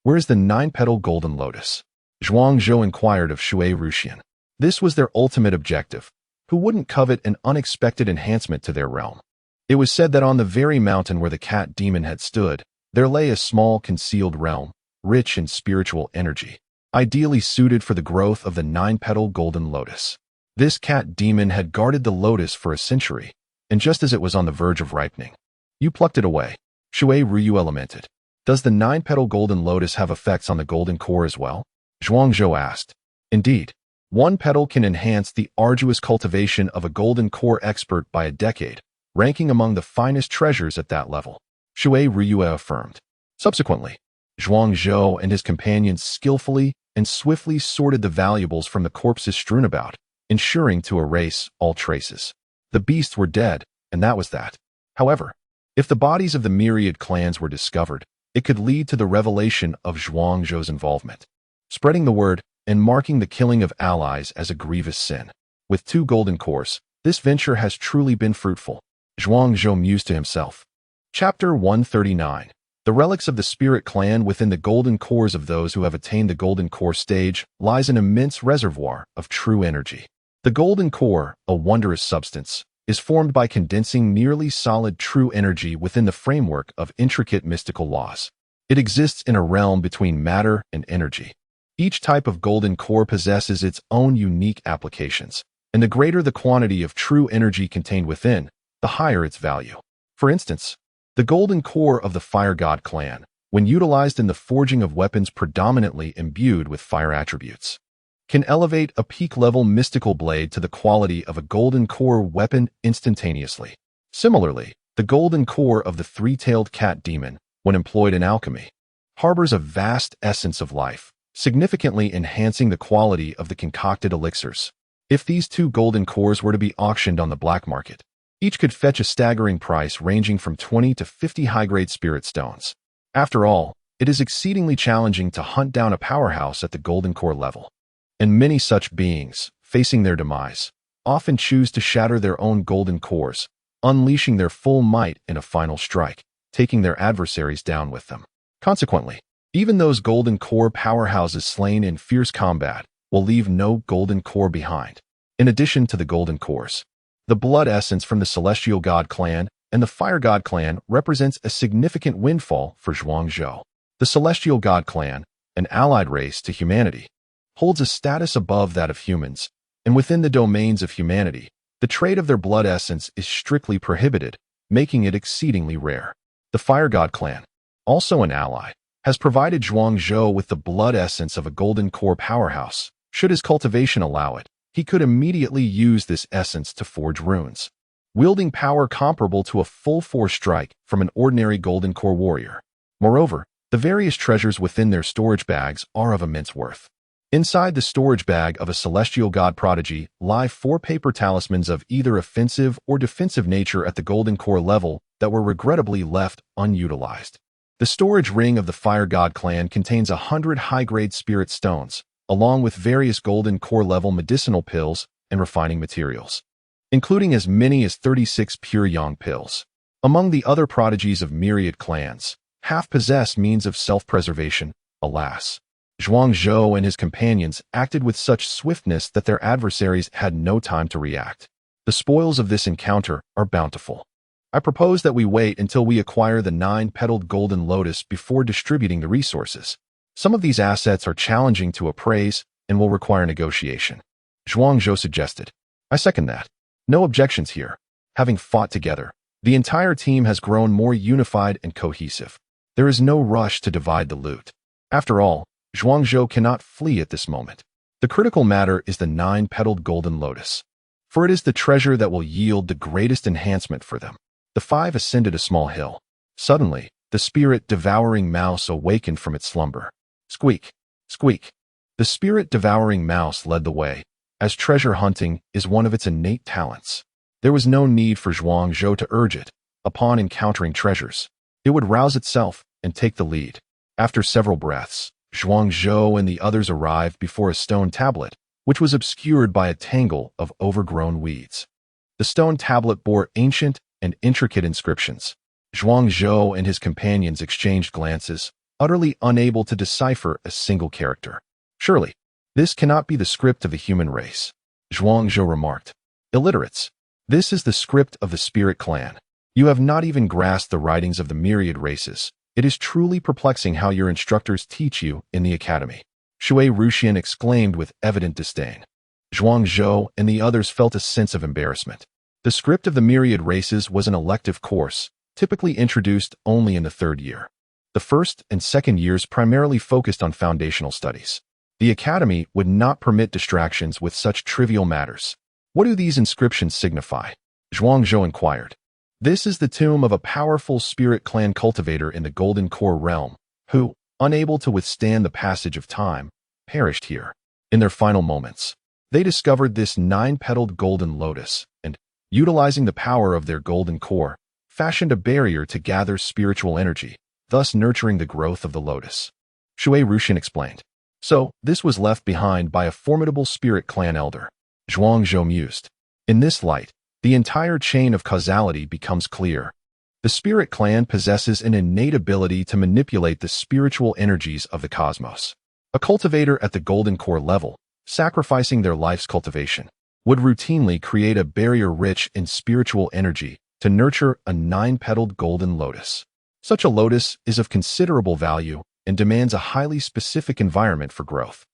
Speaker 1: "Where is the 9-petal golden lotus?" Zhuangzhou inquired of Shui Ruxian. This was their ultimate objective. Who wouldn't covet an unexpected enhancement to their realm? It was said that on the very mountain where the cat demon had stood, there lay a small concealed realm, rich in spiritual energy, ideally suited for the growth of the 9-petal golden lotus. This cat demon had guarded the lotus for a century, and just as it was on the verge of ripening, you plucked it away. Shui Ryu lamented. "Does the 9-petal golden lotus have effects on the golden core as well?" Zhuangzhou asked. "Indeed. One petal can enhance the arduous cultivation of a golden core expert by a decade, ranking among the finest treasures at that level," Shui Ryu affirmed. Subsequently, Zhuangzhou and his companions skillfully and swiftly sorted the valuables from the corpses strewn about, ensuring to erase all traces. The beasts were dead, and that was that. However, if the bodies of the myriad clans were discovered, it could lead to the revelation of Zhuangzhou's involvement, spreading the word and marking the killing of allies as a grievous sin. With 2 golden cores, this venture has truly been fruitful, Zhuangzhou mused to himself. Chapter 139. The relics of the spirit clan. Within the golden cores of those who have attained the golden core stage lies an immense reservoir of true energy. The golden core, a wondrous substance, is formed by condensing nearly solid true energy within the framework of intricate mystical laws. It exists in a realm between matter and energy. Each type of golden core possesses its own unique applications, and the greater the quantity of true energy contained within, the higher its value. For instance, the golden core of the Fire God clan, when utilized in the forging of weapons predominantly imbued with fire attributes, can elevate a peak-level mystical blade to the quality of a golden core weapon instantaneously. Similarly, the golden core of the 3-tailed cat demon, when employed in alchemy, harbors a vast essence of life, significantly enhancing the quality of the concocted elixirs. If these 2 golden cores were to be auctioned on the black market, each could fetch a staggering price ranging from 20 to 50 high-grade spirit stones. After all, it is exceedingly challenging to hunt down a powerhouse at the golden core level. And many such beings, facing their demise, often choose to shatter their own golden cores, unleashing their full might in a final strike, taking their adversaries down with them. Consequently, even those golden core powerhouses slain in fierce combat will leave no golden core behind. In addition to the golden cores, the blood essence from the Celestial God clan and the Fire God clan represents a significant windfall for Zhuangzhou. The Celestial God clan, an allied race to humanity, holds a status above that of humans, and within the domains of humanity, the trade of their blood essence is strictly prohibited, making it exceedingly rare. The Fire God clan, also an ally, has provided Zhuangzhou with the blood essence of a golden core powerhouse. Should his cultivation allow it, he could immediately use this essence to forge runes, wielding power comparable to a full force strike from an ordinary golden core warrior. Moreover, the various treasures within their storage bags are of immense worth. Inside the storage bag of a celestial god prodigy lie 4 paper talismans of either offensive or defensive nature at the golden core level that were regrettably left unutilized. The storage ring of the Fire God clan contains 100 high-grade spirit stones, along with various golden core level medicinal pills and refining materials, including as many as 36 pure yang pills. Among the other prodigies of myriad clans, half possess means of self-preservation. Alas, Zhuangzhou and his companions acted with such swiftness that their adversaries had no time to react. The spoils of this encounter are bountiful. I propose that we wait until we acquire the 9-petaled golden lotus before distributing the resources. Some of these assets are challenging to appraise and will require negotiation. Zhuangzhou suggested. I second that. No objections here. Having fought together, the entire team has grown more unified and cohesive. There is no rush to divide the loot. After all, Zhuangzhou cannot flee at this moment. The critical matter is the 9-petaled golden lotus, for it is the treasure that will yield the greatest enhancement for them. The 5 ascended a small hill. Suddenly, the spirit-devouring mouse awakened from its slumber. Squeak, squeak. The spirit-devouring mouse led the way, as treasure hunting is one of its innate talents. There was no need for Zhuangzhou to urge it. Upon encountering treasures, it would rouse itself and take the lead. After several breaths, Zhuangzhou and the others arrived before a stone tablet, which was obscured by a tangle of overgrown weeds. The stone tablet bore ancient and intricate inscriptions. Zhuangzhou and his companions exchanged glances, utterly unable to decipher a single character. Surely, this cannot be the script of the human race, Zhuangzhou remarked. Illiterates. This is the script of the spirit clan. You have not even grasped the writings of the myriad races. It is truly perplexing how your instructors teach you in the academy. Shui Ruxian exclaimed with evident disdain. Zhuangzhou and the others felt a sense of embarrassment. The script of the myriad races was an elective course, typically introduced only in the 3rd year. The 1st and 2nd years primarily focused on foundational studies. The academy would not permit distractions with such trivial matters. What do these inscriptions signify? Zhuangzhou inquired. This is the tomb of a powerful spirit clan cultivator in the Golden Core realm, who, unable to withstand the passage of time, perished here. In their final moments, they discovered this 9-petaled golden lotus and, utilizing the power of their golden core, fashioned a barrier to gather spiritual energy, thus nurturing the growth of the lotus. Shui Ruxian explained. So, this was left behind by a formidable spirit clan elder. Zhuangzhou mused. In this light, the entire chain of causality becomes clear. The spirit clan possesses an innate ability to manipulate the spiritual energies of the cosmos. A cultivator at the golden core level, sacrificing their life's cultivation, would routinely create a barrier rich in spiritual energy to nurture a 9-petaled golden lotus. Such a lotus is of considerable value and demands a highly specific environment for growth.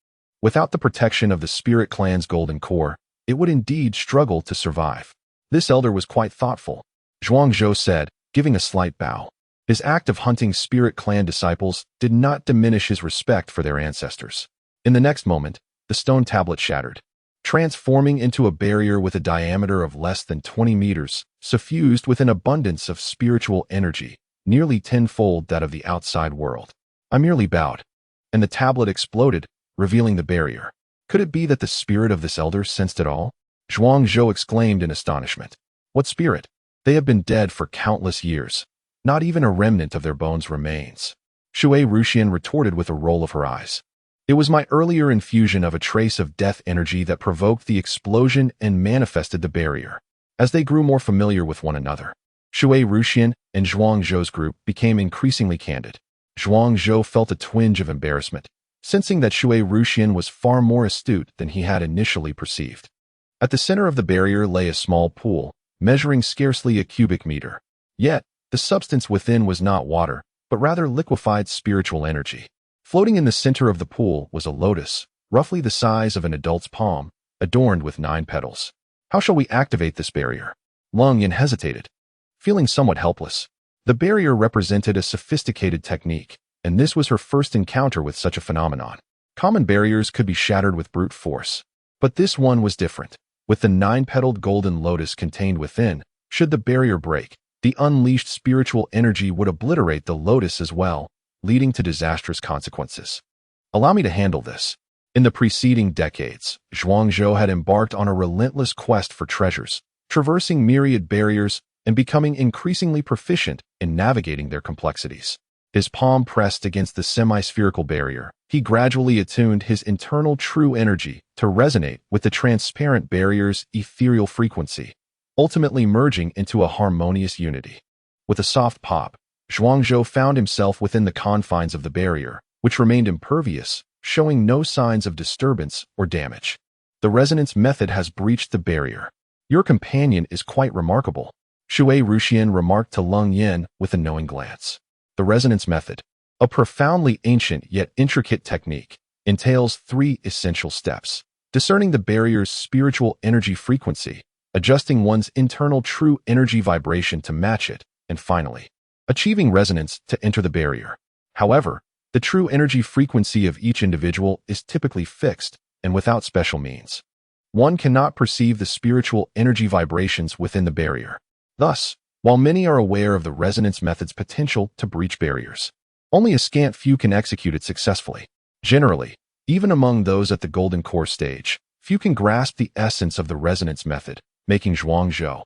Speaker 1: Without the protection of the spirit clan's golden core, it would indeed struggle to survive. This elder was quite thoughtful, Zhuangzhou said, giving a slight bow. His act of hunting spirit clan disciples did not diminish his respect for their ancestors. In the next moment, the stone tablet shattered, transforming into a barrier with a diameter of less than 20 meters, suffused with an abundance of spiritual energy, nearly tenfold that of the outside world. I merely bowed, and the tablet exploded, revealing the barrier. Could it be that the spirit of this elder sensed it all? Zhuangzhou exclaimed in astonishment. What spirit? They have been dead for countless years. Not even a remnant of their bones remains. Shui Ruxian retorted with a roll of her eyes. It was my earlier infusion of a trace of death energy that provoked the explosion and manifested the barrier. As they grew more familiar with one another, Shui Ruxian and Zhuangzhou's group became increasingly candid. Zhuangzhou felt a twinge of embarrassment, sensing that Shui Ruxian was far more astute than he had initially perceived. At the center of the barrier lay a small pool, measuring scarcely a cubic meter. Yet, the substance within was not water, but rather liquefied spiritual energy. Floating in the center of the pool was a lotus, roughly the size of an adult's palm, adorned with 9 petals. How shall we activate this barrier? Lung Yin hesitated. Feeling somewhat helpless, The barrier represented a sophisticated technique, and this was her first encounter with such a phenomenon. Common barriers could be shattered with brute force, but this one was different. With the 9-petaled golden lotus contained within, should the barrier break, the unleashed spiritual energy would obliterate the lotus as well, leading to disastrous consequences. Allow me to handle this. In the preceding decades, Zhuangzhou had embarked on a relentless quest for treasures, traversing myriad barriers and becoming increasingly proficient in navigating their complexities. His palm pressed against the semi-spherical barrier, he gradually attuned his internal true energy to resonate with the transparent barrier's ethereal frequency, ultimately merging into a harmonious unity. With a soft pop, Zhuangzhou found himself within the confines of the barrier, which remained impervious, showing no signs of disturbance or damage. The resonance method has breached the barrier. Your companion is quite remarkable, Shui Ruxian remarked to Leng Yin with a knowing glance. The resonance method, a profoundly ancient yet intricate technique, entails 3 essential steps: discerning the barrier's spiritual energy frequency, adjusting one's internal true energy vibration to match it, and finally, achieving resonance to enter the barrier. However, the true energy frequency of each individual is typically fixed and without special means. One cannot perceive the spiritual energy vibrations within the barrier. Thus, while many are aware of the resonance method's potential to breach barriers, only a scant few can execute it successfully. Generally, even among those at the golden core stage, few can grasp the essence of the resonance method, making Zhuangzhou,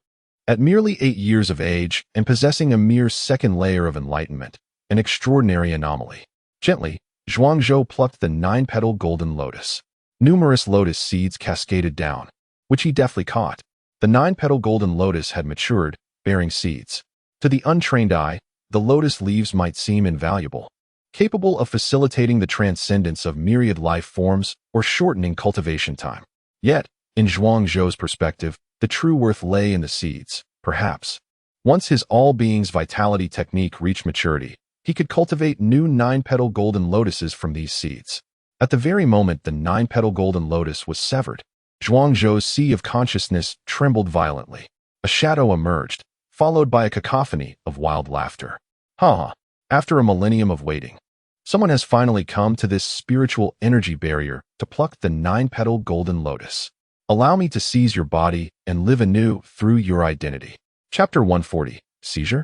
Speaker 1: at merely 8 years of age and possessing a mere second layer of enlightenment, an extraordinary anomaly. Gently, Zhuangzhou plucked the 9-petaled golden lotus. Numerous lotus seeds cascaded down, which he deftly caught. The 9-petaled golden lotus had matured, bearing seeds. To the untrained eye, the lotus leaves might seem invaluable, capable of facilitating the transcendence of myriad life forms or shortening cultivation time. Yet, in Zhuangzhou's perspective, the true worth lay in the seeds, perhaps. Once his all-being's vitality technique reached maturity, he could cultivate new 9-petaled golden lotuses from these seeds. At the very moment the 9-petaled golden lotus was severed, Zhuangzhou's sea of consciousness trembled violently. A shadow emerged, followed by a cacophony of wild laughter. Ha! After a millennium of waiting, someone has finally come to this spiritual energy barrier to pluck the 9-petaled golden lotus. Allow me to seize your body and live anew through your identity. Chapter 140. Seizure?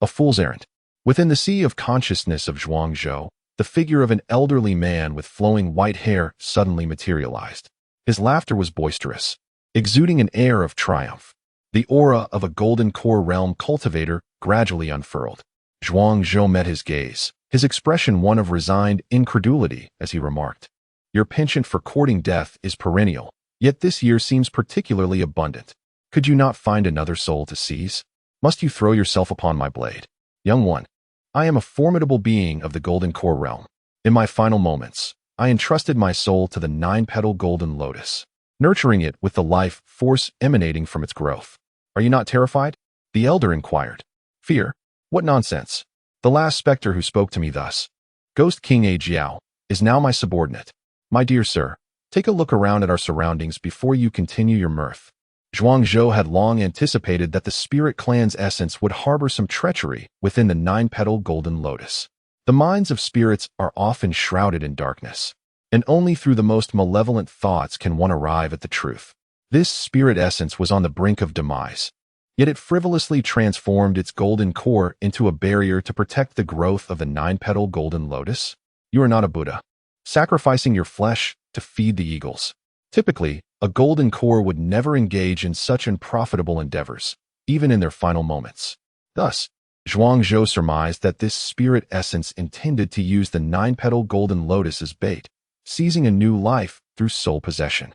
Speaker 1: A Fool's Errand. Within the sea of consciousness of Zhuangzhou, the figure of an elderly man with flowing white hair suddenly materialized. His laughter was boisterous, exuding an air of triumph. The aura of a golden core realm cultivator gradually unfurled. Zhuangzhou met his gaze, his expression one of resigned incredulity as he remarked, "Your penchant for courting death is perennial, yet this year seems particularly abundant. Could you not find another soul to seize? Must you throw yourself upon my blade? Young one, I am a formidable being of the golden core realm. In my final moments, I entrusted my soul to the 9-petaled golden lotus, nurturing it with the life force emanating from its growth. Are you not terrified?" The elder inquired. "Fear? What nonsense! The last specter who spoke to me thus, Ghost King A Jiao, is now my subordinate. My dear sir, take a look around at our surroundings before you continue your mirth." Zhuangzhou had long anticipated that the spirit clan's essence would harbor some treachery within the 9-petaled golden lotus. The minds of spirits are often shrouded in darkness, and only through the most malevolent thoughts can one arrive at the truth. This spirit essence was on the brink of demise, yet it frivolously transformed its golden core into a barrier to protect the growth of the 9-petaled golden lotus. You are not a Buddha, sacrificing your flesh to feed the eagles. Typically, a golden core would never engage in such unprofitable endeavors, even in their final moments. Thus, Zhuangzhou surmised that this spirit essence intended to use the 9-petaled golden lotus as bait, seizing a new life through soul possession.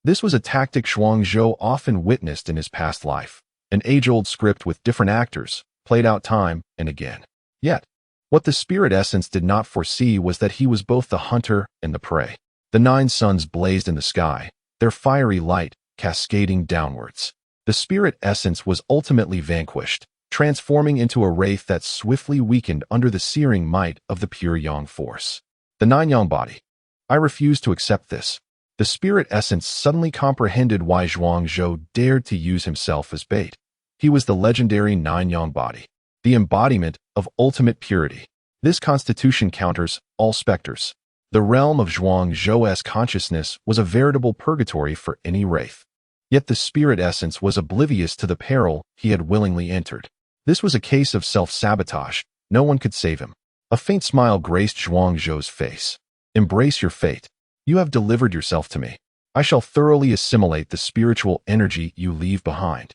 Speaker 1: This was a tactic Zhuangzhou often witnessed in his past life, an age-old script with different actors, played out time and again. Yet, what the spirit essence did not foresee was that he was both the hunter and the prey. The 9 suns blazed in the sky, their fiery light cascading downwards. The spirit essence was ultimately vanquished, transforming into a wraith that swiftly weakened under the searing might of the pure yang force. The 9 yang body. I refuse to accept this. The spirit essence suddenly comprehended why Zhuangzhou dared to use himself as bait. He was the legendary 9 yang body. the embodiment of ultimate purity. This constitution counters all specters. The realm of Zhuang Zhou's consciousness was a veritable purgatory for any wraith. Yet the spirit essence was oblivious to the peril he had willingly entered. This was a case of self-sabotage. No one could save him. A faint smile graced Zhuang Zhou's face. Embrace your fate. You have delivered yourself to me. I shall thoroughly assimilate the spiritual energy you leave behind.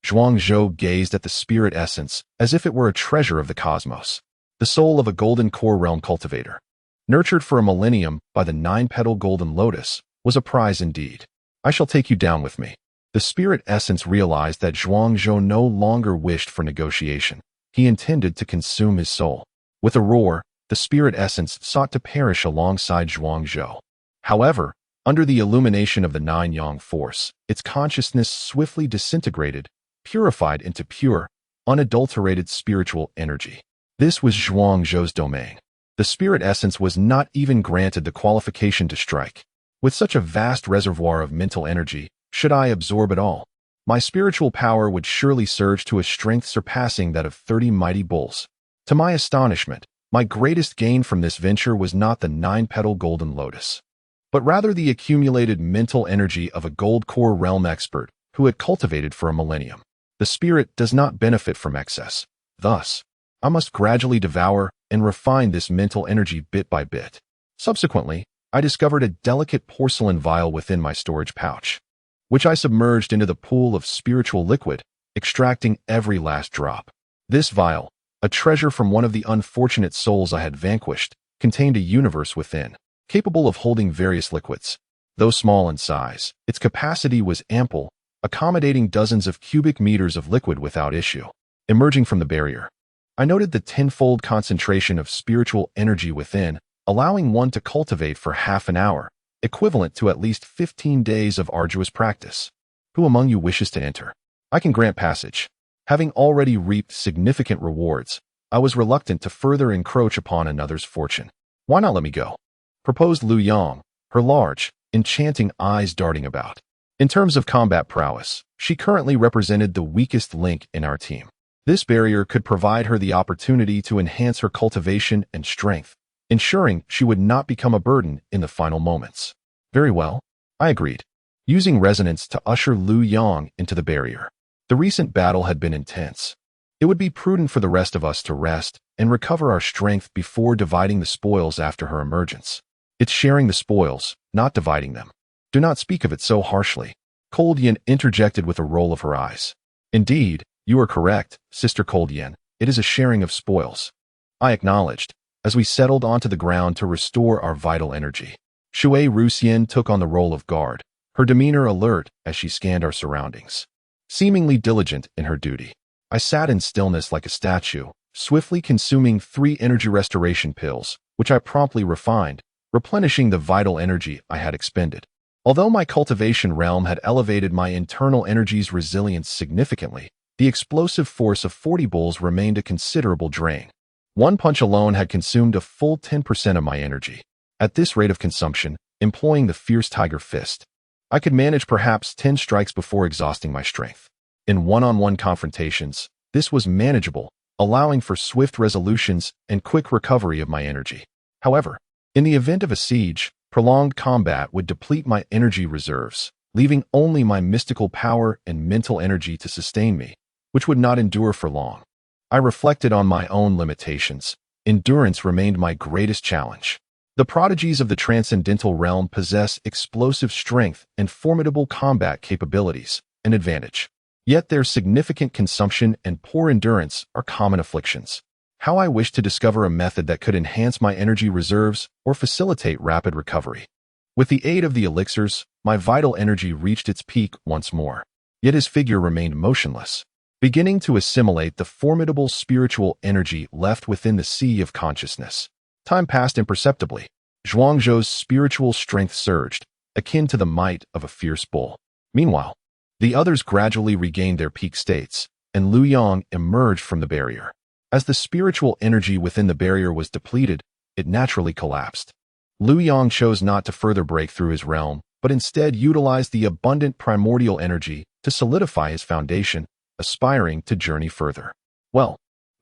Speaker 1: Zhuang Zhou gazed at the spirit essence as if it were a treasure of the cosmos, the soul of a golden core realm cultivator. Nurtured for a millennium by the 9-petal golden lotus, was a prize indeed. I shall take you down with me. The spirit essence realized that Zhuang Zhou no longer wished for negotiation. He intended to consume his soul. With a roar, the spirit essence sought to perish alongside Zhuang Zhou. However, under the illumination of the 9-yang force, its consciousness swiftly disintegrated, purified into pure, unadulterated spiritual energy. This was Zhuang Zhou's domain. The spirit essence was not even granted the qualification to strike. With such a vast reservoir of mental energy, should I absorb it all? My spiritual power would surely surge to a strength surpassing that of 30 mighty bulls. To my astonishment, my greatest gain from this venture was not the 9-petal golden lotus, but rather the accumulated mental energy of a gold core realm expert who had cultivated for a millennium. The spirit does not benefit from excess. Thus, I must gradually devour and refine this mental energy bit by bit. Subsequently, I discovered a delicate porcelain vial within my storage pouch, which I submerged into the pool of spiritual liquid, extracting every last drop. This vial, a treasure from one of the unfortunate souls I had vanquished, contained a universe within, capable of holding various liquids. Though small in size, its capacity was ample, accommodating dozens of cubic meters of liquid without issue. Emerging from the barrier, I noted the tenfold concentration of spiritual energy within, allowing one to cultivate for half an hour, equivalent to at least 15 days of arduous practice. Who among you wishes to enter? I can grant passage. Having already reaped significant rewards, I was reluctant to further encroach upon another's fortune. Why not let me go? Proposed Lu Yang, her large, enchanting eyes darting about. In terms of combat prowess, she currently represented the weakest link in our team. This barrier could provide her the opportunity to enhance her cultivation and strength, ensuring she would not become a burden in the final moments. Very well, I agreed, using resonance to usher Lu Yang into the barrier. The recent battle had been intense. It would be prudent for the rest of us to rest and recover our strength before dividing the spoils after her emergence. It's sharing the spoils, not dividing them. Do not speak of it so harshly. Cold Yin interjected with a roll of her eyes. Indeed, you are correct, Sister Cold Yin. It is a sharing of spoils. I acknowledged, as we settled onto the ground to restore our vital energy. Shui Ruxian took on the role of guard, her demeanor alert as she scanned our surroundings. Seemingly diligent in her duty, I sat in stillness like a statue, swiftly consuming 3 energy restoration pills, which I promptly refined, replenishing the vital energy I had expended. Although my cultivation realm had elevated my internal energy's resilience significantly, the explosive force of 40 bulls remained a considerable drain. One punch alone had consumed a full 10% of my energy. At this rate of consumption, employing the fierce tiger fist, I could manage perhaps 10 strikes before exhausting my strength. In one-on-one confrontations, this was manageable, allowing for swift resolutions and quick recovery of my energy. However, in the event of a siege, prolonged combat would deplete my energy reserves, leaving only my mystical power and mental energy to sustain me, which would not endure for long. I reflected on my own limitations. Endurance remained my greatest challenge. The prodigies of the transcendental realm possess explosive strength and formidable combat capabilities, an advantage. Yet their significant consumption and poor endurance are common afflictions. How I wish to discover a method that could enhance my energy reserves or facilitate rapid recovery. With the aid of the elixirs, my vital energy reached its peak once more. Yet his figure remained motionless, beginning to assimilate the formidable spiritual energy left within the sea of consciousness. Time passed imperceptibly. Zhuang Zhou's spiritual strength surged, akin to the might of a fierce bull. Meanwhile, the others gradually regained their peak states, and Lu Yang emerged from the barrier. As the spiritual energy within the barrier was depleted, it naturally collapsed. Lu Yang chose not to further break through his realm, but instead utilized the abundant primordial energy to solidify his foundation, aspiring to journey further. Well,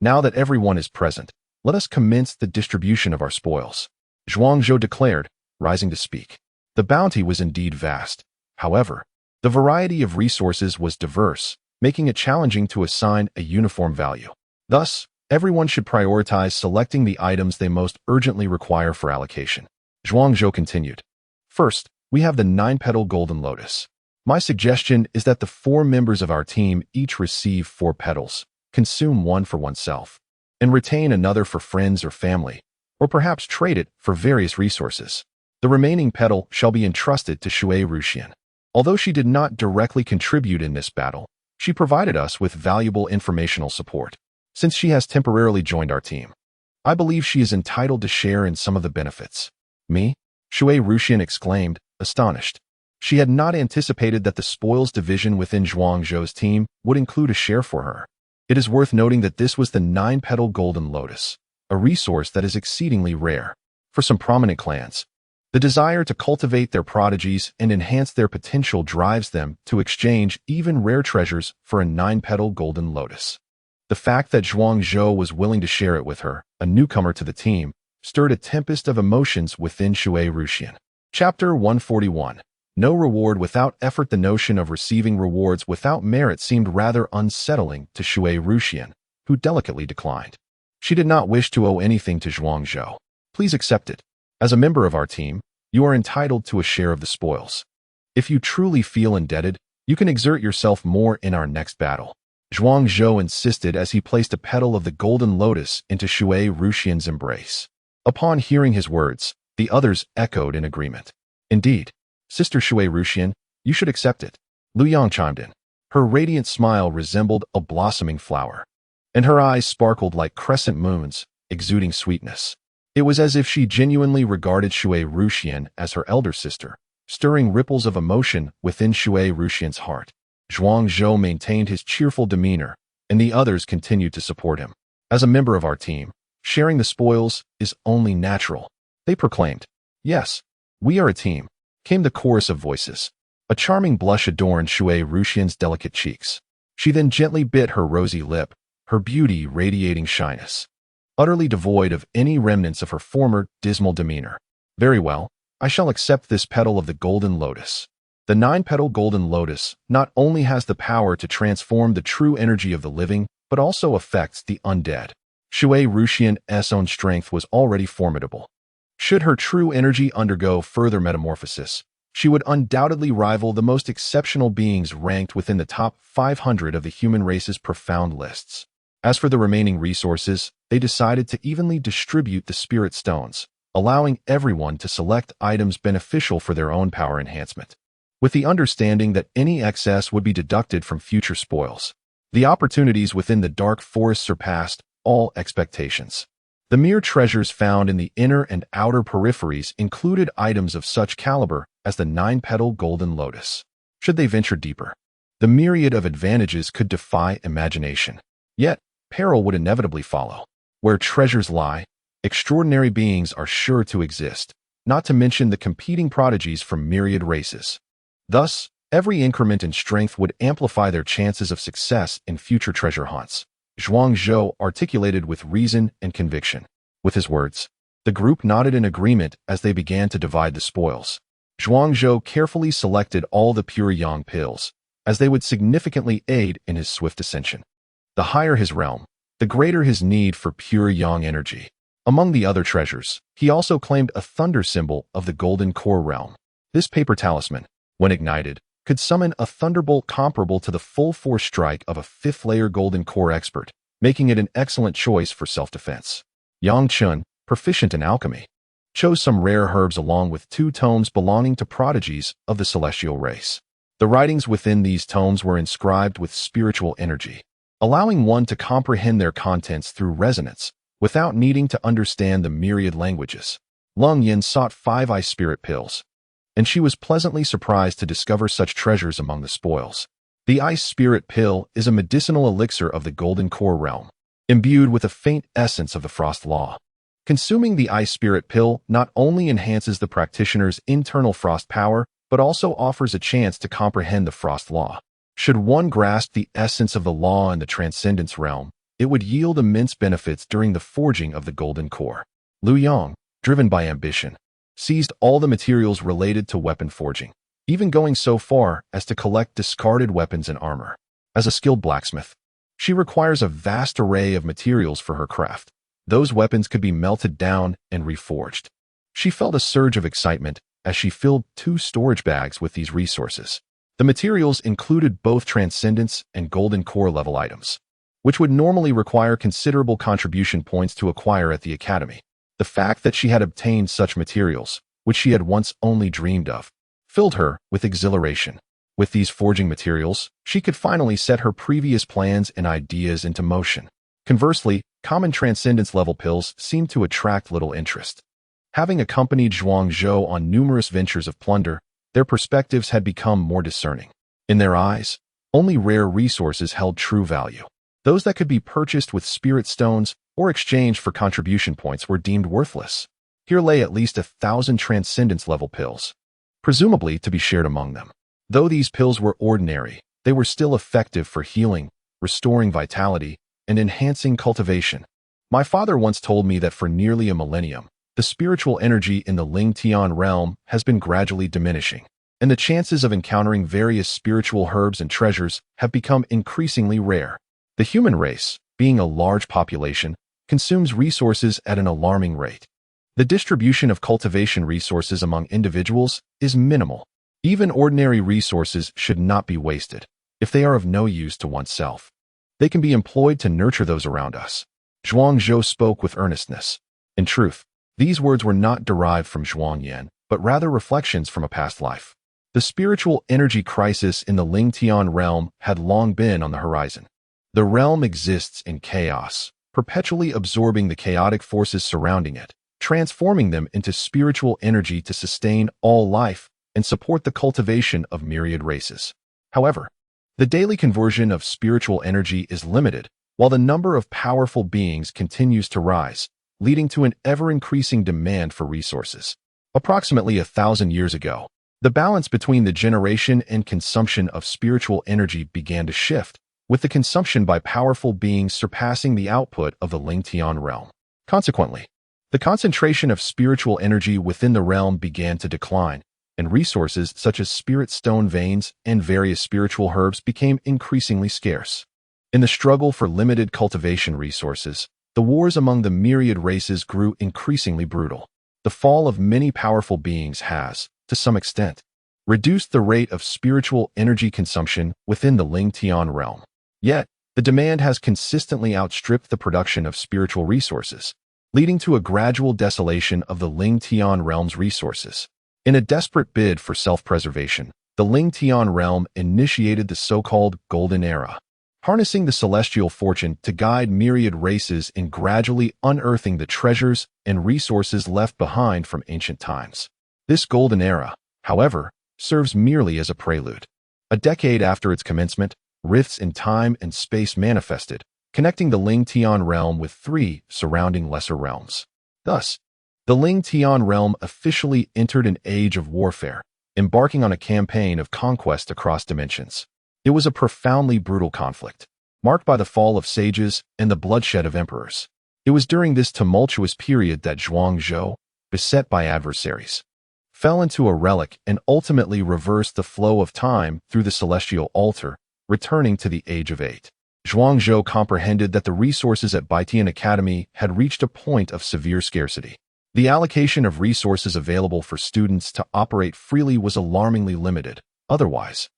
Speaker 1: Now that everyone is present, let us commence the distribution of our spoils, Zhuangzhou declared, rising to speak. The bounty was indeed vast. However, the variety of resources was diverse, making it challenging to assign a uniform value. Thus, everyone should prioritize selecting the items they most urgently require for allocation. Zhuangzhou continued. First, we have the 9-petal golden lotus. My suggestion is that the 4 members of our team each receive 4 petals, consume one for oneself, and retain another for friends or family, or perhaps trade it for various resources. The remaining petal shall be entrusted to Shui Ruxian. Although she did not directly contribute in this battle, she provided us with valuable informational support. Since she has temporarily joined our team, I believe she is entitled to share in some of the benefits. Me? Shui Ruxian exclaimed, astonished. She had not anticipated that the spoils division within Zhuangzhou's team would include a share for her. It is worth noting that this was the 9-petal golden lotus, a resource that is exceedingly rare. For some prominent clans, the desire to cultivate their prodigies and enhance their potential drives them to exchange even rare treasures for a 9-petal golden lotus. The fact that Zhuangzhou was willing to share it with her, a newcomer to the team, stirred a tempest of emotions within Shui Ruxian. Chapter 141. No reward without effort. The notion of receiving rewards without merit seemed rather unsettling to Shui Ruxian, who delicately declined. She did not wish to owe anything to Zhuangzhou. Please accept it. As a member of our team, you are entitled to a share of the spoils. If you truly feel indebted, you can exert yourself more in our next battle. Zhuangzhou insisted as he placed a petal of the golden lotus into Shui Ruxian's embrace. Upon hearing his words, the others echoed in agreement. Indeed, Sister Shui Ruxian, you should accept it. Lu Yang chimed in. Her radiant smile resembled a blossoming flower, and her eyes sparkled like crescent moons, exuding sweetness. It was as if she genuinely regarded Shui Ruxian as her elder sister, stirring ripples of emotion within Shui Ruxian's heart. Zhuangzhou maintained his cheerful demeanor, and the others continued to support him. As a member of our team, sharing the spoils is only natural, they proclaimed. Yes, we are a team, came the chorus of voices. A charming blush adorned Shui Ruxian's delicate cheeks. She then gently bit her rosy lip, her beauty radiating shyness, utterly devoid of any remnants of her former dismal demeanor. Very well, I shall accept this petal of the golden lotus. The 9-petal golden lotus not only has the power to transform the true energy of the living, but also affects the undead. Shui Ruxian's own strength was already formidable. Should her true energy undergo further metamorphosis, she would undoubtedly rival the most exceptional beings ranked within the top 500 of the human race's profound lists. As for the remaining resources, they decided to evenly distribute the spirit stones, allowing everyone to select items beneficial for their own power enhancement, with the understanding that any excess would be deducted from future spoils. The opportunities within the dark forest surpassed all expectations. The mere treasures found in the inner and outer peripheries included items of such caliber as the 9-petal golden lotus. Should they venture deeper, the myriad of advantages could defy imagination. Yet, peril would inevitably follow. Where treasures lie, extraordinary beings are sure to exist, not to mention the competing prodigies from myriad races. Thus, every increment in strength would amplify their chances of success in future treasure hunts. Zhuangzhou articulated with reason and conviction. With his words, the group nodded in agreement as they began to divide the spoils. Zhuangzhou carefully selected all the pure yang pills, as they would significantly aid in his swift ascension. The higher his realm, the greater his need for pure yang energy. Among the other treasures, he also claimed a thunder symbol of the golden core realm. This paper talisman, when ignited, could summon a thunderbolt comparable to the full force strike of a 5th-layer golden core expert, making it an excellent choice for self-defense. Yang Chun, proficient in alchemy, chose some rare herbs along with 2 tomes belonging to prodigies of the celestial race. The writings within these tomes were inscribed with spiritual energy, allowing one to comprehend their contents through resonance, without needing to understand the myriad languages. Lung Yin sought 5 ice spirit pills, and she was pleasantly surprised to discover such treasures among the spoils. The ice spirit pill is a medicinal elixir of the golden core realm, imbued with a faint essence of the frost law. Consuming the ice spirit pill not only enhances the practitioner's internal frost power, but also offers a chance to comprehend the frost law. Should one grasp the essence of the law in the transcendence realm, it would yield immense benefits during the forging of the golden core. Liu Yang, driven by ambition, seized all the materials related to weapon forging, even going so far as to collect discarded weapons and armor. As a skilled blacksmith, she requires a vast array of materials for her craft. Those weapons could be melted down and reforged. She felt a surge of excitement as she filled 2 storage bags with these resources. The materials included both Transcendence and Golden Core level items, which would normally require considerable contribution points to acquire at the Academy. The fact that she had obtained such materials, which she had once only dreamed of, filled her with exhilaration. With these forging materials, she could finally set her previous plans and ideas into motion. Conversely, common Transcendence level pills seemed to attract little interest. Having accompanied Zhuang Zhou on numerous ventures of plunder, their perspectives had become more discerning. In their eyes, only rare resources held true value. Those that could be purchased with spirit stones or exchanged for contribution points were deemed worthless. Here lay at least 1,000 Transcendence level pills, presumably to be shared among them. Though these pills were ordinary, they were still effective for healing, restoring vitality, and enhancing cultivation. My father once told me that for nearly a millennium, the spiritual energy in the Ling Tian realm has been gradually diminishing, and the chances of encountering various spiritual herbs and treasures have become increasingly rare. The human race, being a large population, consumes resources at an alarming rate. The distribution of cultivation resources among individuals is minimal. Even ordinary resources should not be wasted. If they are of no use to oneself, they can be employed to nurture those around us. Zhuang Zhou spoke with earnestness. In truth, these words were not derived from Zhuang Yan, but rather reflections from a past life. The spiritual energy crisis in the Ling Tian realm had long been on the horizon. The realm exists in chaos, perpetually absorbing the chaotic forces surrounding it, transforming them into spiritual energy to sustain all life and support the cultivation of myriad races. However, the daily conversion of spiritual energy is limited, while the number of powerful beings continues to rise, leading to an ever-increasing demand for resources. Approximately 1,000 years ago, the balance between the generation and consumption of spiritual energy began to shift, with the consumption by powerful beings surpassing the output of the Ling Tian realm. Consequently, the concentration of spiritual energy within the realm began to decline, and resources such as spirit stone veins and various spiritual herbs became increasingly scarce. In the struggle for limited cultivation resources, the wars among the myriad races grew increasingly brutal. The fall of many powerful beings has, to some extent, reduced the rate of spiritual energy consumption within the Ling Tian realm. Yet, the demand has consistently outstripped the production of spiritual resources, leading to a gradual desolation of the Ling Tian realm's resources. In a desperate bid for self-preservation, the Ling Tian realm initiated the so-called Golden Era, harnessing the celestial fortune to guide myriad races in gradually unearthing the treasures and resources left behind from ancient times. This Golden Era, however, serves merely as a prelude. A decade after its commencement, rifts in time and space manifested, connecting the Ling Tian realm with 3 surrounding lesser realms. Thus, the Ling Tian realm officially entered an age of warfare, embarking on a campaign of conquest across dimensions. It was a profoundly brutal conflict, marked by the fall of sages and the bloodshed of emperors. It was during this tumultuous period that Zhuang Zhou, beset by adversaries, fell into a relic and ultimately reversed the flow of time through the celestial altar, returning to the Age of 8. Zhuang Zhou comprehended that the resources at Baitian Academy had reached a point of severe scarcity. The allocation of resources available for students to operate freely was alarmingly limited. Otherwise,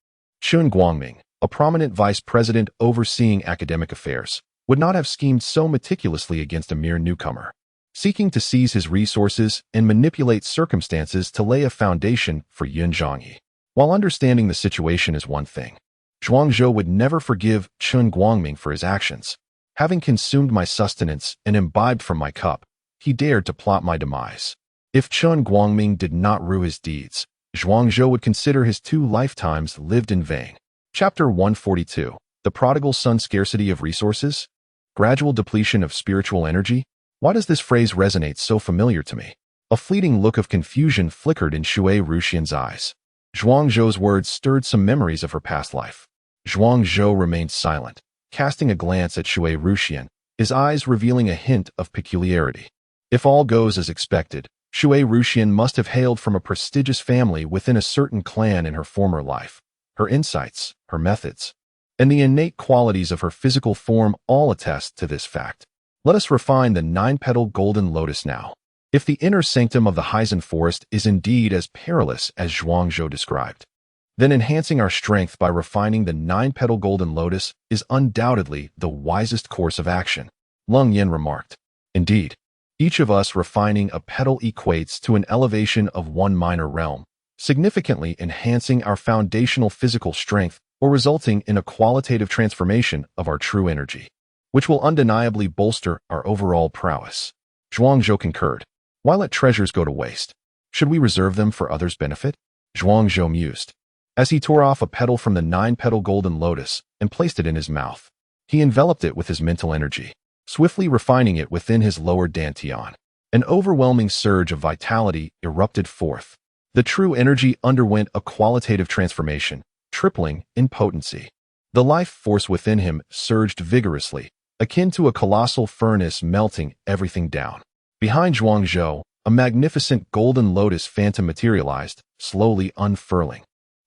Speaker 1: Chun Guangming, a prominent vice president overseeing academic affairs, would not have schemed so meticulously against a mere newcomer, seeking to seize his resources and manipulate circumstances to lay a foundation for Yun Zhangyi. While understanding the situation is one thing, Zhuang Zhou would never forgive Chun Guangming for his actions. Having consumed my sustenance and imbibed from my cup, he dared to plot my demise. If Chun Guangming did not rue his deeds, Zhuang Zhou would consider his 2 lifetimes lived in vain. Chapter 142. The Prodigal Son. Scarcity of Resources? Gradual depletion of spiritual energy? Why does this phrase resonate so familiar to me? A fleeting look of confusion flickered in Shui Ruxian's eyes. Zhuang Zhou's words stirred some memories of her past life. Zhuang Zhou remained silent, casting a glance at Shui Ruxian, his eyes revealing a hint of peculiarity. If all goes as expected, Shui Ruxian must have hailed from a prestigious family within a certain clan in her former life. Her insights, her methods, and the innate qualities of her physical form all attest to this fact. Let us refine the 9-petal golden lotus now. If the inner sanctum of the Heisen forest is indeed as perilous as Zhuangzhou described, then enhancing our strength by refining the 9-petal golden lotus is undoubtedly the wisest course of action, Leng Yin remarked. Indeed, each of us refining a petal equates to an elevation of one minor realm, significantly enhancing our foundational physical strength or resulting in a qualitative transformation of our true energy, which will undeniably bolster our overall prowess. Zhuangzhou concurred. Why let treasures go to waste? Should we reserve them for others' benefit? Zhuangzhou mused. As he tore off a petal from the 9-petal golden lotus and placed it in his mouth, he enveloped it with his mental energy, swiftly refining it within his lower dantian. An overwhelming surge of vitality erupted forth. The true energy underwent a qualitative transformation, tripling in potency. The life force within him surged vigorously, akin to a colossal furnace melting everything down. Behind Zhuangzhou, a magnificent golden lotus phantom materialized, slowly unfurling.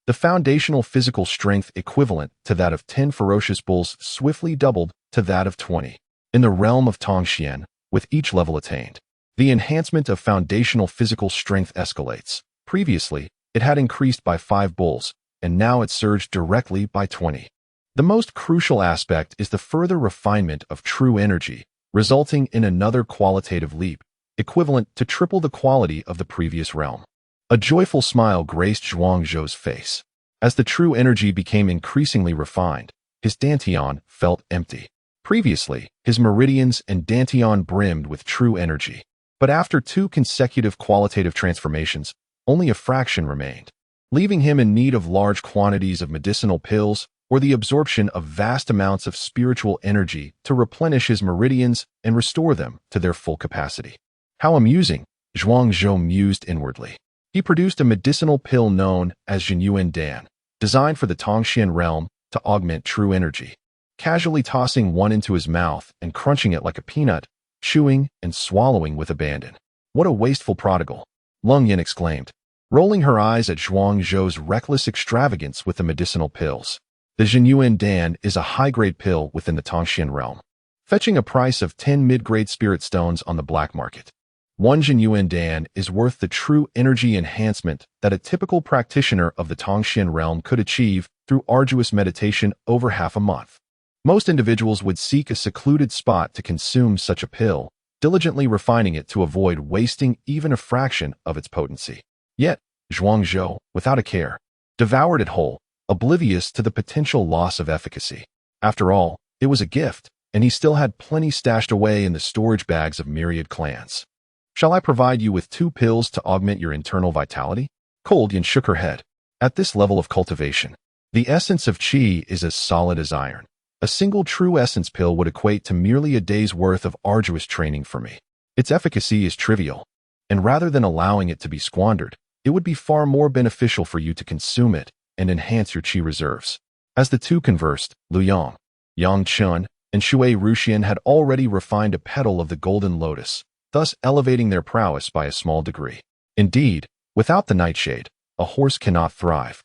Speaker 1: The foundational physical strength equivalent to that of 10 ferocious bulls swiftly doubled to that of 20. In the realm of Tongxian, with each level attained, the enhancement of foundational physical strength escalates. Previously, it had increased by 5 bulls, and now it surged directly by 20. The most crucial aspect is the further refinement of true energy, resulting in another qualitative leap, equivalent to triple the quality of the previous realm. A joyful smile graced Zhuangzhou's face. As the true energy became increasingly refined, his dantian felt empty. Previously, his meridians and dantian brimmed with true energy. But after 2 consecutive qualitative transformations, only a fraction remained, leaving him in need of large quantities of medicinal pills or the absorption of vast amounts of spiritual energy to replenish his meridians and restore them to their full capacity. How amusing, Zhuangzhou mused inwardly. He produced a medicinal pill known as Jinyuan Dan, designed for the Tongxian realm to augment true energy. Casually tossing one into his mouth and crunching it like a peanut, chewing and swallowing with abandon. What a wasteful prodigal, Leng Yin exclaimed, rolling her eyes at Zhuangzhou's reckless extravagance with the medicinal pills. The Jinyuan Dan is a high-grade pill within the Tongxian realm, fetching a price of 10 mid-grade spirit stones on the black market. 1 Jinyuan Dan is worth the true energy enhancement that a typical practitioner of the Tongxian realm could achieve through arduous meditation over half a month. Most individuals would seek a secluded spot to consume such a pill, diligently refining it to avoid wasting even a fraction of its potency. Yet, Zhuangzhou, without a care, devoured it whole, oblivious to the potential loss of efficacy. After all, it was a gift, and he still had plenty stashed away in the storage bags of myriad clans. Shall I provide you with 2 pills to augment your internal vitality? Cold Yin shook her head. At this level of cultivation, the essence of qi is as solid as iron. A single true essence pill would equate to merely a day's worth of arduous training for me. Its efficacy is trivial, and rather than allowing it to be squandered, it would be far more beneficial for you to consume it and enhance your qi reserves. As the two conversed, Lu Yang, Yang Chun, and Shui Ruxian had already refined a petal of the golden lotus, thus elevating their prowess by a small degree. Indeed, without the nightshade, a horse cannot thrive.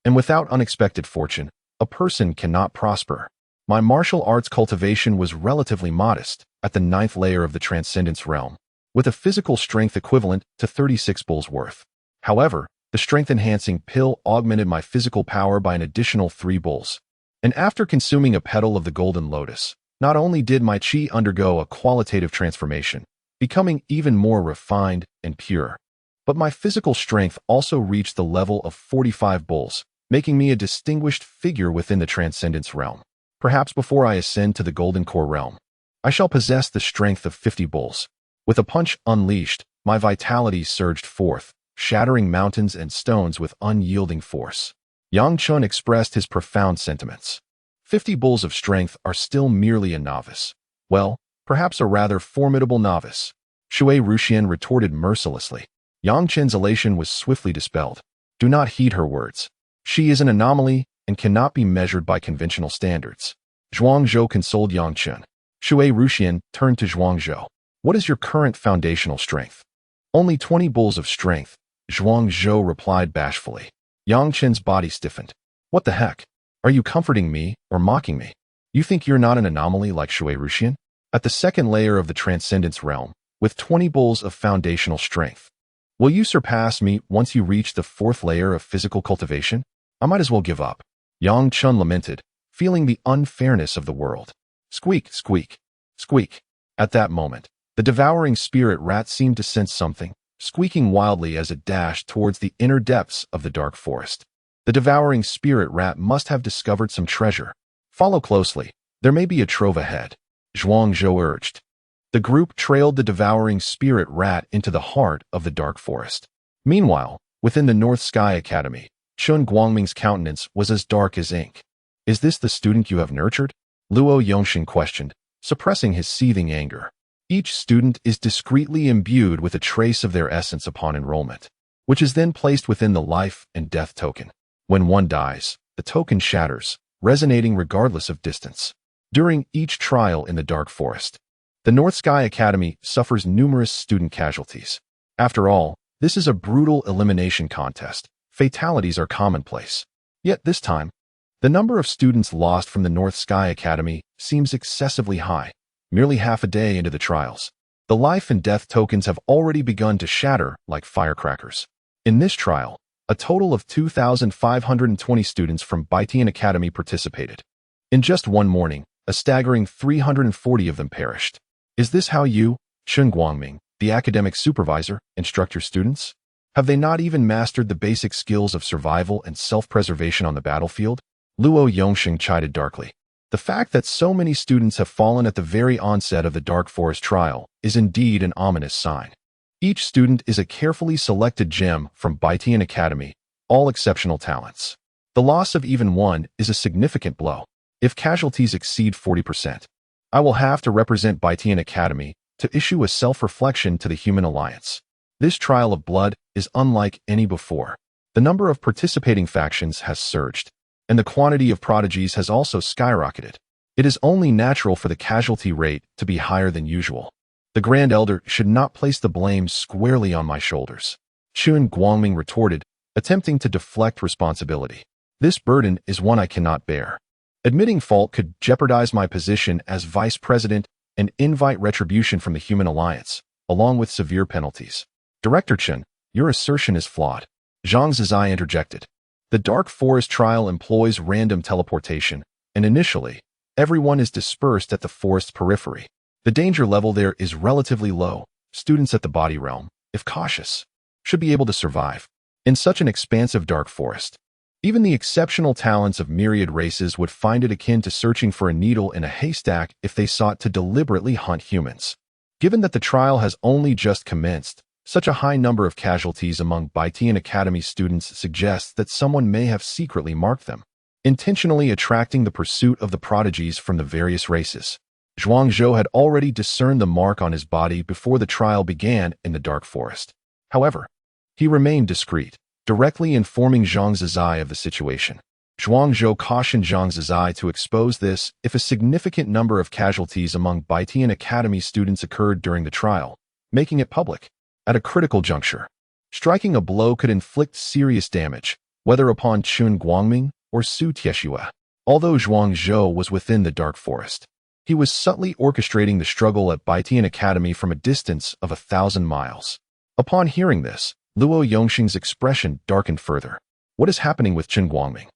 Speaker 1: And without unexpected fortune, a person cannot prosper. My martial arts cultivation was relatively modest at the 9th layer of the Transcendence realm, with a physical strength equivalent to 36 bulls worth. However, the strength-enhancing pill augmented my physical power by an additional 3 bulls. And after consuming a petal of the golden lotus, not only did my qi undergo a qualitative transformation, becoming even more refined and pure, but my physical strength also reached the level of 45 bulls, making me a distinguished figure within the Transcendence realm. Perhaps before I ascend to the Golden Core realm, I shall possess the strength of 50 bulls. With a punch unleashed, my vitality surged forth, shattering mountains and stones with unyielding force. Yang Chun expressed his profound sentiments. 50 bulls of strength are still merely a novice. Well, perhaps a rather formidable novice. Shui Ruxian retorted mercilessly. Yang Chen's elation was swiftly dispelled. Do not heed her words. She is an anomaly and cannot be measured by conventional standards. Zhuangzhou consoled Yang Chen. Shui Ruxian turned to Zhuangzhou. What is your current foundational strength? Only 20 bulls of strength, Zhuangzhou replied bashfully. Yang Chen's body stiffened. What the heck? Are you comforting me or mocking me? You think you're not an anomaly like Shui Ruxian? At the second layer of the Transcendence realm, with 20 bulls of foundational strength, will you surpass me once you reach the fourth layer of physical cultivation? I might as well give up. Yang Chen lamented, feeling the unfairness of the world. Squeak, squeak, squeak. At that moment, the devouring spirit rat seemed to sense something, squeaking wildly as it dashed towards the inner depths of the dark forest. The devouring spirit rat must have discovered some treasure. Follow closely. There may be a trove ahead, Zhuangzhou urged. The group trailed the devouring spirit rat into the heart of the dark forest. Meanwhile, within the North Sky Academy, Chun Guangming's countenance was as dark as ink. Is this the student you have nurtured? Luo Yongxing questioned, suppressing his seething anger. Each student is discreetly imbued with a trace of their essence upon enrollment, which is then placed within the life and death token. When one dies, the token shatters, resonating regardless of distance. During each trial in the dark forest, the North Sky Academy suffers numerous student casualties. After all, this is a brutal elimination contest. Fatalities are commonplace. Yet this time, the number of students lost from the North Sky Academy seems excessively high. Merely half a day into the trials, the life and death tokens have already begun to shatter like firecrackers. In this trial, a total of 2,520 students from Baitian Academy participated. In just one morning, a staggering 340 of them perished. Is this how you, Chun Guangming, the academic supervisor, instruct your students? Have they not even mastered the basic skills of survival and self-preservation on the battlefield? Luo Yongxing chided darkly. The fact that so many students have fallen at the very onset of the Dark Forest trial is indeed an ominous sign. Each student is a carefully selected gem from Baitian Academy, all exceptional talents. The loss of even one is a significant blow. If casualties exceed 40%, I will have to represent Baitian Academy to issue a self-reflection to the Human Alliance. This trial of blood is unlike any before. The number of participating factions has surged, and the quantity of prodigies has also skyrocketed. It is only natural for the casualty rate to be higher than usual. The Grand Elder should not place the blame squarely on my shoulders, Chun Guangming retorted, attempting to deflect responsibility. This burden is one I cannot bear. Admitting fault could jeopardize my position as vice president and invite retribution from the Human Alliance, along with severe penalties. Director Chen, your assertion is flawed, Zhang Zizai interjected. The Dark Forest trial employs random teleportation, and initially, everyone is dispersed at the forest's periphery. The danger level there is relatively low. Students at the body realm, if cautious, should be able to survive. In such an expansive dark forest, even the exceptional talents of myriad races would find it akin to searching for a needle in a haystack if they sought to deliberately hunt humans. Given that the trial has only just commenced, such a high number of casualties among Baitian Academy students suggests that someone may have secretly marked them, intentionally attracting the pursuit of the prodigies from the various races. Zhuangzhou had already discerned the mark on his body before the trial began in the dark forest. However, he remained discreet, directly informing Zhang Zizai of the situation. Zhuangzhou cautioned Zhang Zizai to expose this if a significant number of casualties among Baitian Academy students occurred during the trial, making it public. At a critical juncture, striking a blow could inflict serious damage, whether upon Chun Guangming or Su Tieshue. Although Zhuangzhou was within the dark forest, he was subtly orchestrating the struggle at Baitian Academy from a distance of 1,000 miles. Upon hearing this, Luo Yongxing's expression darkened further. What is happening with Chun Guangming?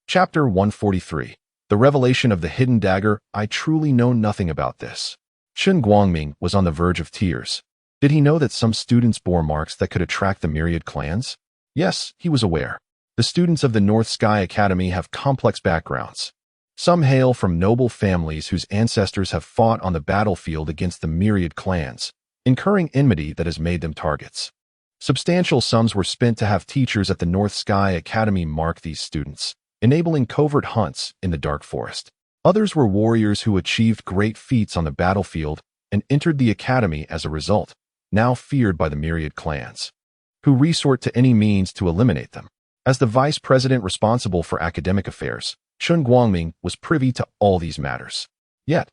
Speaker 1: Chapter 143. The Revelation of the Hidden Dagger. I truly know nothing about this. Chun Guangming was on the verge of tears. Did he know that some students bore marks that could attract the myriad clans? Yes, he was aware. The students of the North Sky Academy have complex backgrounds. Some hail from noble families whose ancestors have fought on the battlefield against the myriad clans, incurring enmity that has made them targets. Substantial sums were spent to have teachers at the North Sky Academy mark these students, enabling covert hunts in the dark forest. Others were warriors who achieved great feats on the battlefield and entered the academy as a result, now feared by the myriad clans, who resort to any means to eliminate them. As the vice president responsible for academic affairs, Chun Guangming was privy to all these matters. Yet,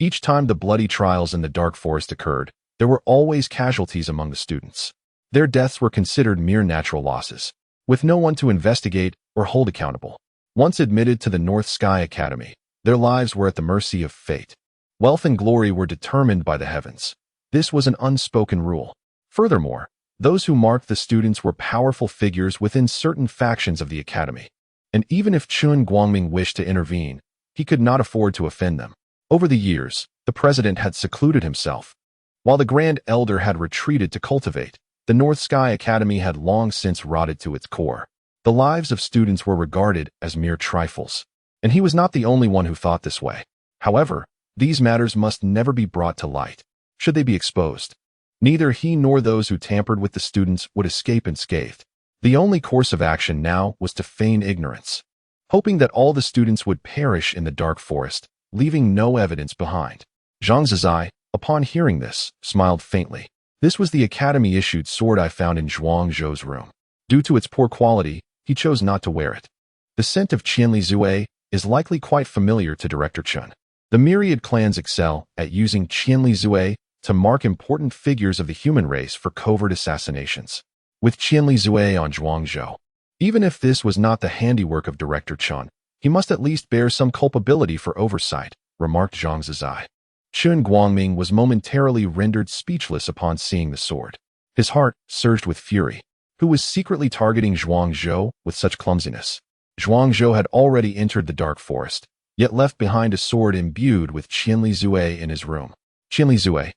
Speaker 1: Each time the bloody trials in the dark forest occurred, there were always casualties among the students. Their deaths were considered mere natural losses, with no one to investigate or hold accountable. Once admitted to the North Sky Academy, their lives were at the mercy of fate. Wealth and glory were determined by the heavens. This was an unspoken rule. Furthermore, those who marked the students were powerful figures within certain factions of the academy. And even if Chun Guangming wished to intervene, he could not afford to offend them. Over the years, the president had secluded himself. While the Grand Elder had retreated to cultivate, the North Sky Academy had long since rotted to its core. The lives of students were regarded as mere trifles, and he was not the only one who thought this way. However, these matters must never be brought to light, should they be exposed. Neither he nor those who tampered with the students would escape unscathed. The only course of action now was to feign ignorance, hoping that all the students would perish in the dark forest, leaving no evidence behind. Zhang Zizai, upon hearing this, smiled faintly. This was the academy-issued sword I found in Zhuang Zhou's room. Due to its poor quality, he chose not to wear it. The scent of Qianli Zue is likely quite familiar to Director Chun. The myriad clans excel at using Qianli Zue to mark important figures of the human race for covert assassinations. With Qianli Zue on Zhuang Zhou, even if this was not the handiwork of Director Chun, he must at least bear some culpability for oversight, remarked Zhang Zizai. Chun Guangming was momentarily rendered speechless upon seeing the sword. His heart surged with fury. Who was secretly targeting Zhuang Zhou with such clumsiness? Zhuang Zhou had already entered the dark forest, yet left behind a sword imbued with Qianli Zue in his room. Qianli Zue,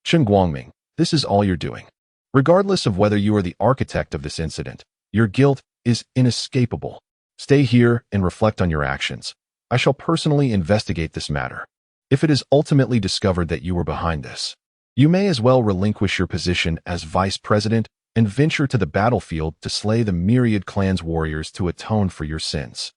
Speaker 1: Chun Guangming, this is all you're doing. Regardless of whether you are the architect of this incident, your guilt is inescapable. Stay here and reflect on your actions. I shall personally investigate this matter. If it is ultimately discovered that you were behind this, you may as well relinquish your position as vice president and venture to the battlefield to slay the myriad clan's warriors to atone for your sins,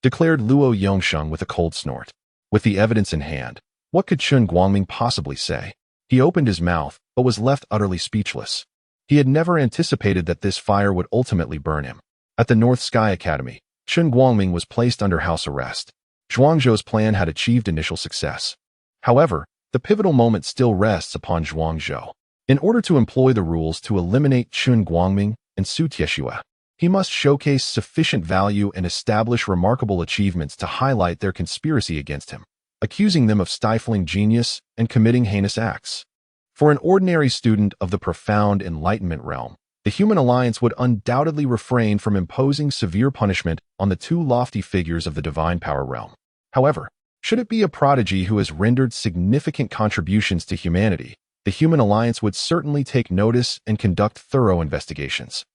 Speaker 1: declared Luo Yongsheng with a cold snort. With the evidence in hand, what could Chun Guangming possibly say? He opened his mouth, but was left utterly speechless. He had never anticipated that this fire would ultimately burn him. At the North Sky Academy, Chun Guangming was placed under house arrest. Zhuang Zhou's plan had achieved initial success. However, the pivotal moment still rests upon Zhuang Zhou. In order to employ the rules to eliminate Chun Guangming and Su Tieshue, he must showcase sufficient value and establish remarkable achievements to highlight their conspiracy against him, accusing them of stifling genius and committing heinous acts. For an ordinary student of the profound Enlightenment realm, the human alliance would undoubtedly refrain from imposing severe punishment on the two lofty figures of the divine power realm. However, should it be a prodigy who has rendered significant contributions to humanity, the human alliance would certainly take notice and conduct thorough investigations.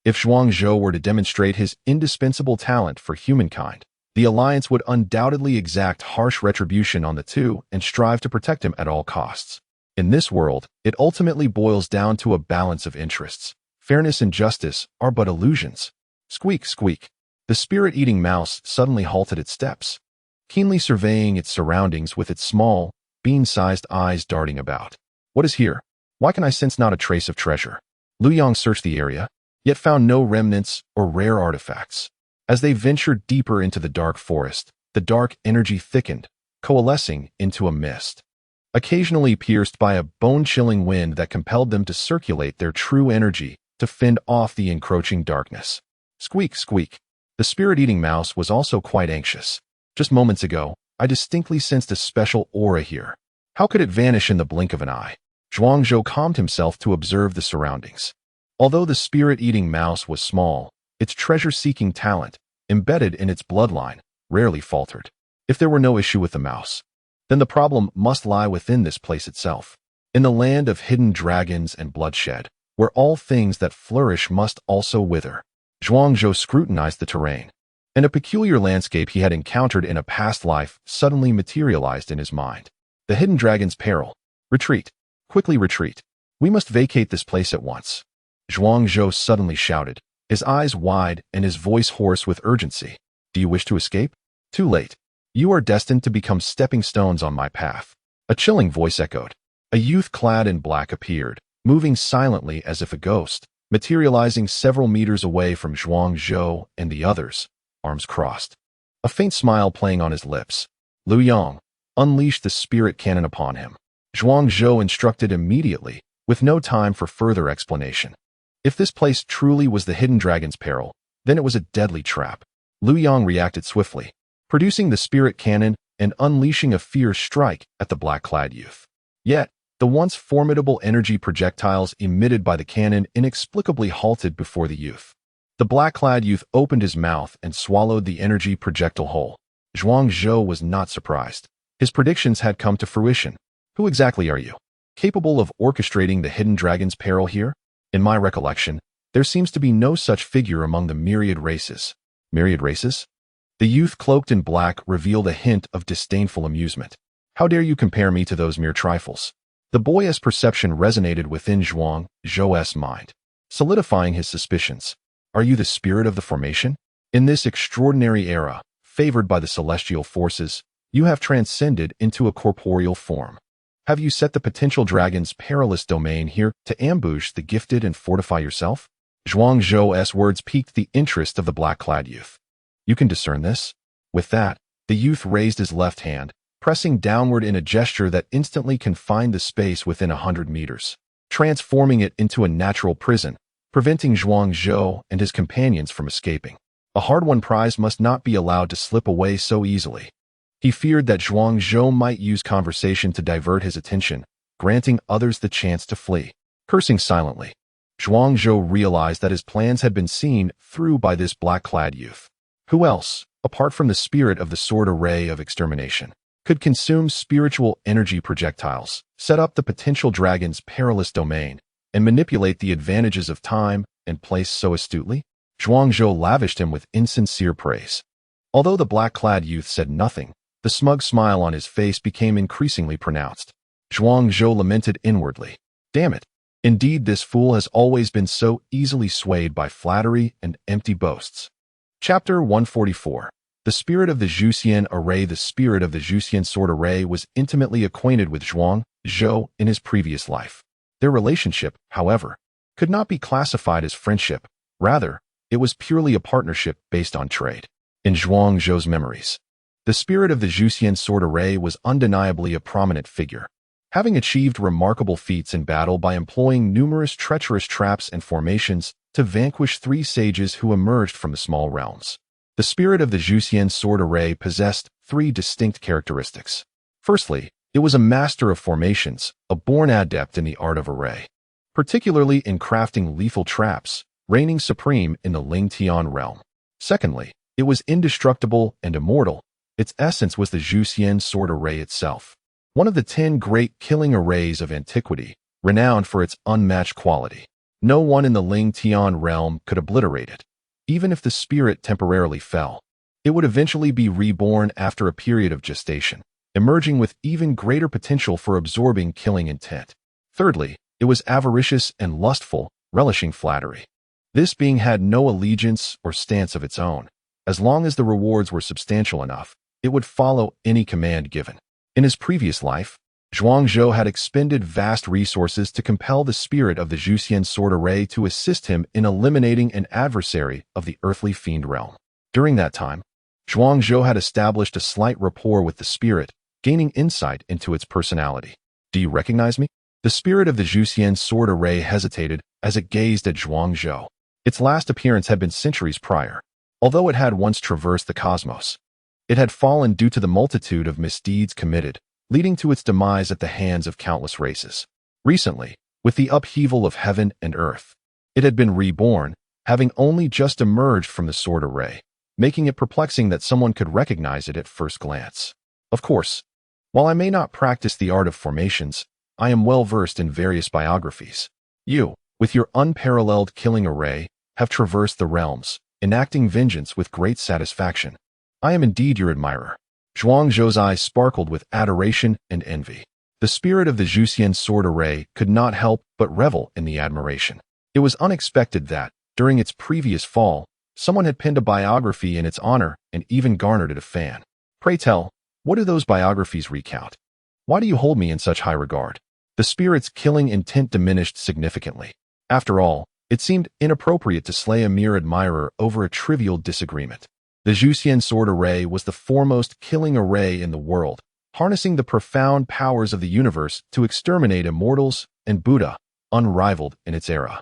Speaker 1: If Zhuang Zhou were to demonstrate his indispensable talent for humankind, the alliance would undoubtedly exact harsh retribution on the two and strive to protect him at all costs. In this world, it ultimately boils down to a balance of interests. Fairness and justice are but illusions. Squeak, squeak. The spirit-eating mouse suddenly halted its steps, keenly surveying its surroundings with its small, bean-sized eyes darting about. What is here? Why can I sense not a trace of treasure? Lu Yang searched the area, yet found no remnants or rare artifacts. As they ventured deeper into the dark forest, the dark energy thickened, coalescing into a mist, occasionally pierced by a bone-chilling wind that compelled them to circulate their true energy to fend off the encroaching darkness. Squeak, squeak. The spirit-eating mouse was also quite anxious. Just moments ago, I distinctly sensed a special aura here. How could it vanish in the blink of an eye? Zhuang Zhou calmed himself to observe the surroundings. Although the spirit-eating mouse was small, its treasure-seeking talent, embedded in its bloodline, rarely faltered. If there were no issue with the mouse, then the problem must lie within this place itself. In the land of hidden dragons and bloodshed, where all things that flourish must also wither, Zhuang Zhou scrutinized the terrain, and a peculiar landscape he had encountered in a past life suddenly materialized in his mind. The hidden dragon's peril. Retreat. Quickly retreat. We must vacate this place at once. Zhuang Zhou suddenly shouted, his eyes wide and his voice hoarse with urgency. Do you wish to escape? Too late. You are destined to become stepping stones on my path. A chilling voice echoed. A youth clad in black appeared, moving silently as if a ghost, materializing several meters away from Zhuang Zhou and the others, arms crossed. A faint smile playing on his lips. Lu Yang, Unleash the spirit cannon upon him. Zhuang Zhou instructed immediately, with no time for further explanation. If this place truly was the hidden dragon's peril, then it was a deadly trap. Liu Yang reacted swiftly, producing the spirit cannon and unleashing a fierce strike at the black-clad youth. Yet, the once formidable energy projectiles emitted by the cannon inexplicably halted before the youth. The black-clad youth opened his mouth and swallowed the energy projectile whole. Zhuang Zhou was not surprised. His predictions had come to fruition. Who exactly are you? Capable of orchestrating the hidden dragon's peril here? In my recollection, there seems to be no such figure among the myriad races. Myriad races? The youth cloaked in black revealed a hint of disdainful amusement. How dare you compare me to those mere trifles? The boy's perception resonated within Zhuang Zhou's mind, solidifying his suspicions. Are you the spirit of the formation? In this extraordinary era, favored by the celestial forces, you have transcended into a corporeal form. Have you set the potential dragon's perilous domain here to ambush the gifted and fortify yourself? Zhuang Zhou's words piqued the interest of the black-clad youth. You can discern this? With that, the youth raised his left hand, pressing downward in a gesture that instantly confined the space within 100 meters, transforming it into a natural prison, preventing Zhuang Zhou and his companions from escaping. A hard-won prize must not be allowed to slip away so easily. He feared that Zhuang Zhou might use conversation to divert his attention, granting others the chance to flee. Cursing silently, Zhuang Zhou realized that his plans had been seen through by this black-clad youth. Who else, apart from the spirit of the sword array of extermination, could consume spiritual energy projectiles, set up the potential dragon's perilous domain, and manipulate the advantages of time and place so astutely? Zhuang Zhou lavished him with insincere praise. Although the black-clad youth said nothing, the smug smile on his face became increasingly pronounced. Zhuang Zhou lamented inwardly. Damn it! Indeed, this fool has always been so easily swayed by flattery and empty boasts. Chapter 144. The spirit of the Zhuxian array. The spirit of the Zhuxian sword array was intimately acquainted with Zhuang Zhou in his previous life. Their relationship, however, could not be classified as friendship. Rather, it was purely a partnership based on trade. In Zhuang Zhou's memories, the spirit of the Zhuxian sword array was undeniably a prominent figure, having achieved remarkable feats in battle by employing numerous treacherous traps and formations to vanquish 3 sages who emerged from the small realms. The spirit of the Zhuxian sword array possessed 3 distinct characteristics. Firstly, it was a master of formations, a born adept in the art of array, particularly in crafting lethal traps, reigning supreme in the Ling Tian realm. Secondly, it was indestructible and immortal. Its essence was the Zhuxian sword array itself, one of the 10 great killing arrays of antiquity, renowned for its unmatched quality. No one in the Ling Tian realm could obliterate it. Even if the spirit temporarily fell, it would eventually be reborn after a period of gestation, emerging with even greater potential for absorbing killing intent. Thirdly, it was avaricious and lustful, relishing flattery. This being had no allegiance or stance of its own. As long as the rewards were substantial enough, it would follow any command given. In his previous life, Zhuang Zhou had expended vast resources to compel the spirit of the Zhuxian sword array to assist him in eliminating an adversary of the earthly fiend realm. During that time, Zhuang Zhou had established a slight rapport with the spirit, gaining insight into its personality. Do you recognize me? The spirit of the Zhuxian sword array hesitated as it gazed at Zhuang Zhou. Its last appearance had been centuries prior. Although it had once traversed the cosmos, it had fallen due to the multitude of misdeeds committed, leading to its demise at the hands of countless races. Recently, with the upheaval of heaven and earth, it had been reborn, having only just emerged from the sword array, making it perplexing that someone could recognize it at first glance. Of course, while I may not practice the art of formations, I am well versed in various biographies. You, with your unparalleled killing array, have traversed the realms, enacting vengeance with great satisfaction. I am indeed your admirer. Zhuang Zhou's eyes sparkled with adoration and envy. The spirit of the Zhuxian sword array could not help but revel in the admiration. It was unexpected that, during its previous fall, someone had penned a biography in its honor and even garnered it a fan. Pray tell, what do those biographies recount? Why do you hold me in such high regard? The spirit's killing intent diminished significantly. After all, it seemed inappropriate to slay a mere admirer over a trivial disagreement. The Zhuxian sword array was the foremost killing array in the world, harnessing the profound powers of the universe to exterminate immortals and Buddha, unrivaled in its era.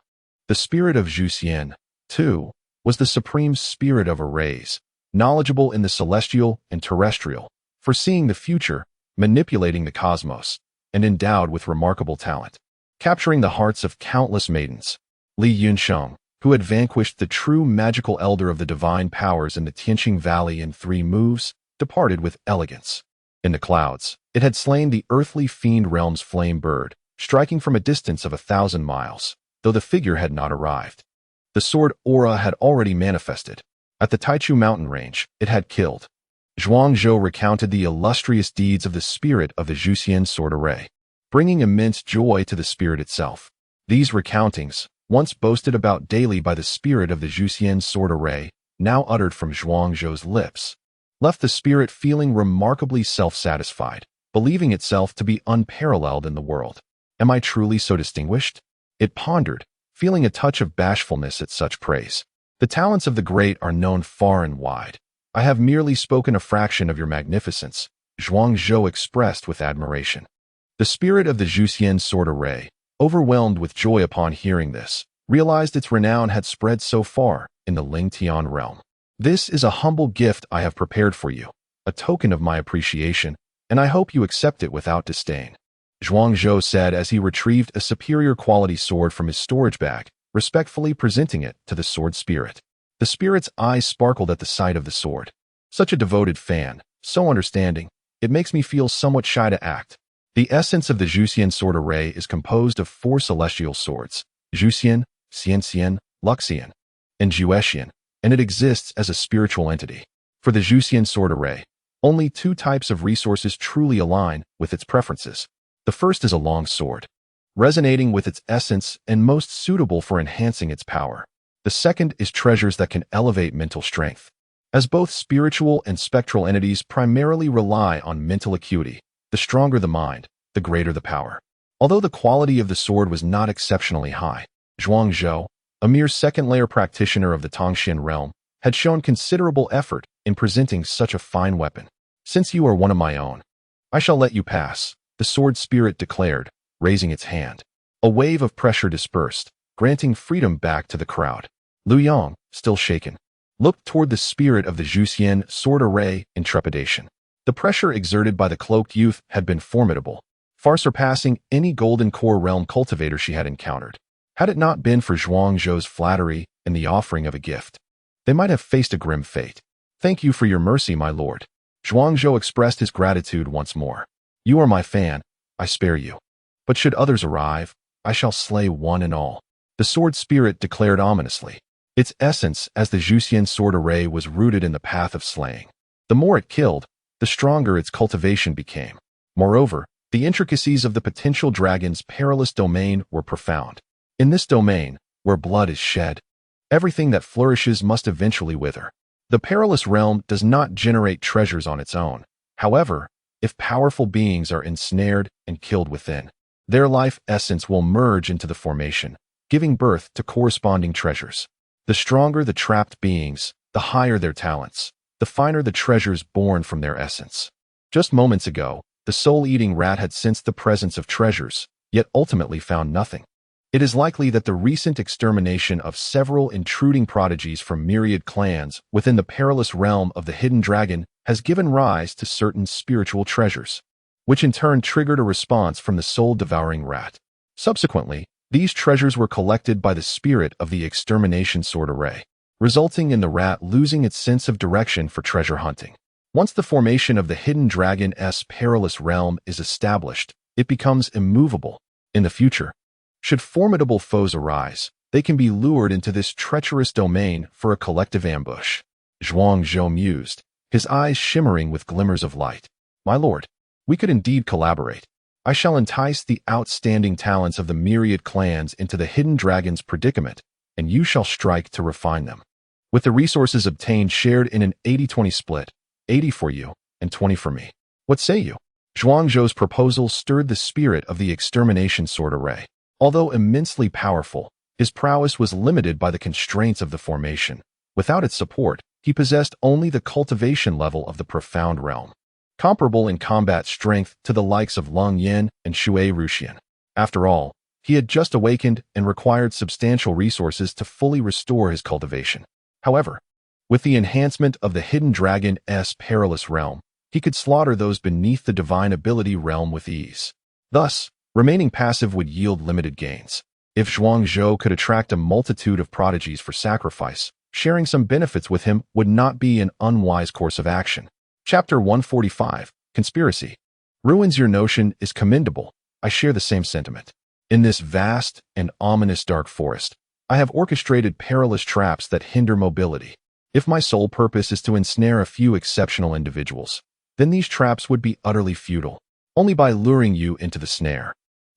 Speaker 1: The spirit of Zhu Xian, too, was the supreme spirit of arrays, knowledgeable in the celestial and terrestrial, foreseeing the future, manipulating the cosmos, and endowed with remarkable talent. Capturing the hearts of countless maidens, Li Yunsheng, who had vanquished the true magical elder of the divine powers in the Tianqing Valley in 3 moves, departed with elegance. In the clouds, it had slain the earthly fiend realm's flame bird, striking from a distance of 1,000 miles, though the figure had not arrived. The sword aura had already manifested. At the Taichu mountain range, it had killed. Zhuangzhou recounted the illustrious deeds of the spirit of the Zhuxian sword array, bringing immense joy to the spirit itself. These recountings, once boasted about daily by the spirit of the Zhuxian sword array, now uttered from Zhuangzhou's lips, left the spirit feeling remarkably self-satisfied, believing itself to be unparalleled in the world. Am I truly so distinguished? It pondered, feeling a touch of bashfulness at such praise. The talents of the great are known far and wide. I have merely spoken a fraction of your magnificence, Zhuangzhou expressed with admiration. The spirit of the Zhuxian sword array, overwhelmed with joy upon hearing this, realized its renown had spread so far in the Lingtian realm. This is a humble gift I have prepared for you, a token of my appreciation, and I hope you accept it without disdain. Zhuangzhou said as he retrieved a superior quality sword from his storage bag, respectfully presenting it to the sword spirit. The spirit's eyes sparkled at the sight of the sword. Such a devoted fan, so understanding, it makes me feel somewhat shy to act. The essence of the Zhuxian sword array is composed of 4 celestial swords, Zhuxian, Xianxian, Luxian, and Zhuexian, and it exists as a spiritual entity. For the Zhuxian sword array, only 2 types of resources truly align with its preferences. The first is a long sword, resonating with its essence and most suitable for enhancing its power. The second is treasures that can elevate mental strength. As both spiritual and spectral entities primarily rely on mental acuity, the stronger the mind, the greater the power. Although the quality of the sword was not exceptionally high, Zhuangzhou, a mere second-layer practitioner of the Tongxian realm, had shown considerable effort in presenting such a fine weapon. Since you are one of my own, I shall let you pass, the sword spirit declared, raising its hand. A wave of pressure dispersed, granting freedom back to the crowd. Lu Yang, still shaken, looked toward the spirit of the Zhuxian sword array in trepidation. The pressure exerted by the cloaked youth had been formidable, far surpassing any golden core realm cultivator she had encountered. Had it not been for Zhuangzhou's flattery and the offering of a gift, they might have faced a grim fate. Thank you for your mercy, my lord. Zhuangzhou expressed his gratitude once more. You are my fan, I spare you. But should others arrive, I shall slay one and all. The sword spirit declared ominously. Its essence as the Zhuxian sword array was rooted in the path of slaying. The more it killed, the stronger its cultivation became. Moreover, the intricacies of the potential dragon's perilous domain were profound. In this domain, where blood is shed, everything that flourishes must eventually wither. The perilous realm does not generate treasures on its own. However, if powerful beings are ensnared and killed within, their life essence will merge into the formation, giving birth to corresponding treasures. The stronger the trapped beings, the higher their talents, the finer the treasures born from their essence. Just moments ago, the soul-eating rat had sensed the presence of treasures, yet ultimately found nothing. It is likely that the recent extermination of several intruding prodigies from myriad clans within the perilous realm of the hidden dragon has given rise to certain spiritual treasures, which in turn triggered a response from the soul-devouring rat. Subsequently, these treasures were collected by the spirit of the extermination sword array, resulting in the rat losing its sense of direction for treasure hunting. Once the formation of the hidden dragon's perilous realm is established, it becomes immovable. In the future, should formidable foes arise, they can be lured into this treacherous domain for a collective ambush. Zhuangzhou mused, his eyes shimmering with glimmers of light. My lord, we could indeed collaborate. I shall entice the outstanding talents of the myriad clans into the hidden dragon's predicament, and you shall strike to refine them. With the resources obtained shared in an 80-20 split, 80 for you and 20 for me. What say you? Zhuangzhou's proposal stirred the spirit of the extermination sword array. Although immensely powerful, his prowess was limited by the constraints of the formation. Without its support, he possessed only the cultivation level of the profound realm. comparable in combat strength to the likes of Long Yin and Shui Ruxian. After all, he had just awakened and required substantial resources to fully restore his cultivation. However, with the enhancement of the Hidden Dragon's perilous realm, he could slaughter those beneath the divine ability realm with ease. Thus, remaining passive would yield limited gains. If Zhuangzhou could attract a multitude of prodigies for sacrifice, sharing some benefits with him would not be an unwise course of action. Chapter 145, Conspiracy. Ruins. Your notion is commendable. I share the same sentiment. In this vast and ominous dark forest, I have orchestrated perilous traps that hinder mobility. If my sole purpose is to ensnare a few exceptional individuals, then these traps would be utterly futile. Only by luring you into the snare,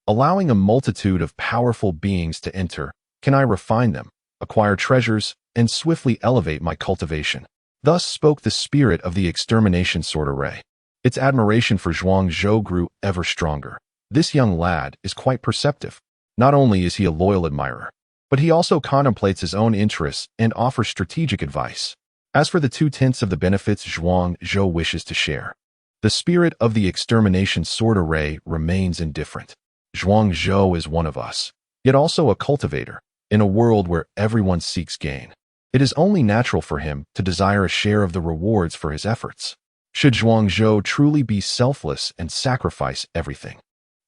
Speaker 1: allowing a multitude of powerful beings to enter, can I refine them, acquire treasures, and swiftly elevate my cultivation. Thus spoke the spirit of the extermination sword array. Its admiration for Zhuangzhou grew ever stronger. This young lad is quite perceptive. Not only is he a loyal admirer, but he also contemplates his own interests and offers strategic advice. As for the 2/10 of the benefits Zhuangzhou wishes to share, the spirit of the extermination sword array remains indifferent. Zhuangzhou is one of us, yet also a cultivator, in a world where everyone seeks gain. It is only natural for him to desire a share of the rewards for his efforts. Should Zhuangzhou truly be selfless and sacrifice everything,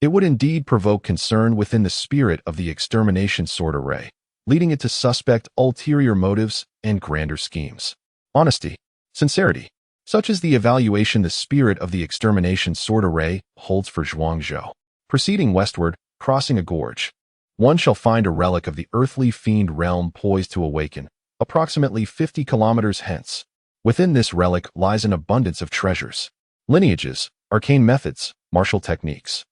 Speaker 1: it would indeed provoke concern within the spirit of the extermination sword array, leading it to suspect ulterior motives and grander schemes. Honesty, sincerity, such is the evaluation the spirit of the extermination sword array holds for Zhuangzhou. Proceeding westward, crossing a gorge, one shall find a relic of the earthly fiend realm poised to awaken, approximately 50 kilometers hence. Within this relic lies an abundance of treasures, lineages, arcane methods, martial techniques,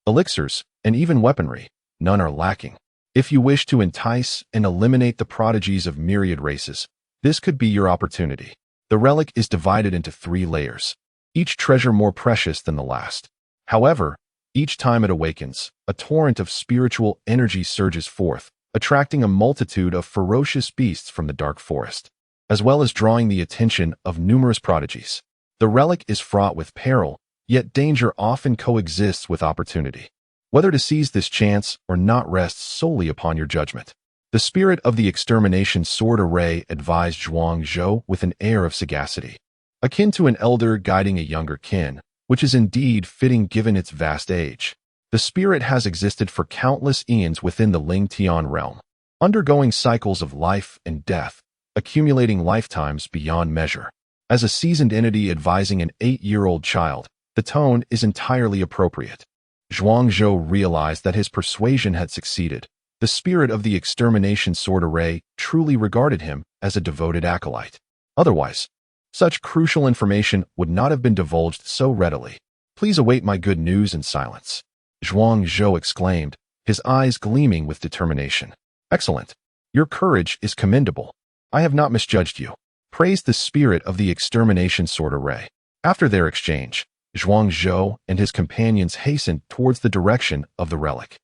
Speaker 1: elixirs, and even weaponry. None are lacking. If you wish to entice and eliminate the prodigies of myriad races, this could be your opportunity. The relic is divided into 3 layers, each treasure more precious than the last. However, each time it awakens, a torrent of spiritual energy surges forth, attracting a multitude of ferocious beasts from the dark forest, as well as drawing the attention of numerous prodigies. The relic is fraught with peril, yet danger often coexists with opportunity. Whether to seize this chance or not rests solely upon your judgment. The spirit of the extermination sword array advised Zhuangzhou with an air of sagacity, akin to an elder guiding a younger kin, which is indeed fitting given its vast age. The spirit has existed for countless eons within the Ling Tian realm, undergoing cycles of life and death, accumulating lifetimes beyond measure. As a seasoned entity advising an 8-year-old child, the tone is entirely appropriate. Zhuangzhou realized that his persuasion had succeeded. The spirit of the extermination sword array truly regarded him as a devoted acolyte. Otherwise, such crucial information would not have been divulged so readily. Please await my good news in silence, Zhuangzhou exclaimed, his eyes gleaming with determination. Excellent. Your courage is commendable. I have not misjudged you. Praised the spirit of the extermination sword array. After their exchange, Zhuangzhou and his companions hastened towards the direction of the relic.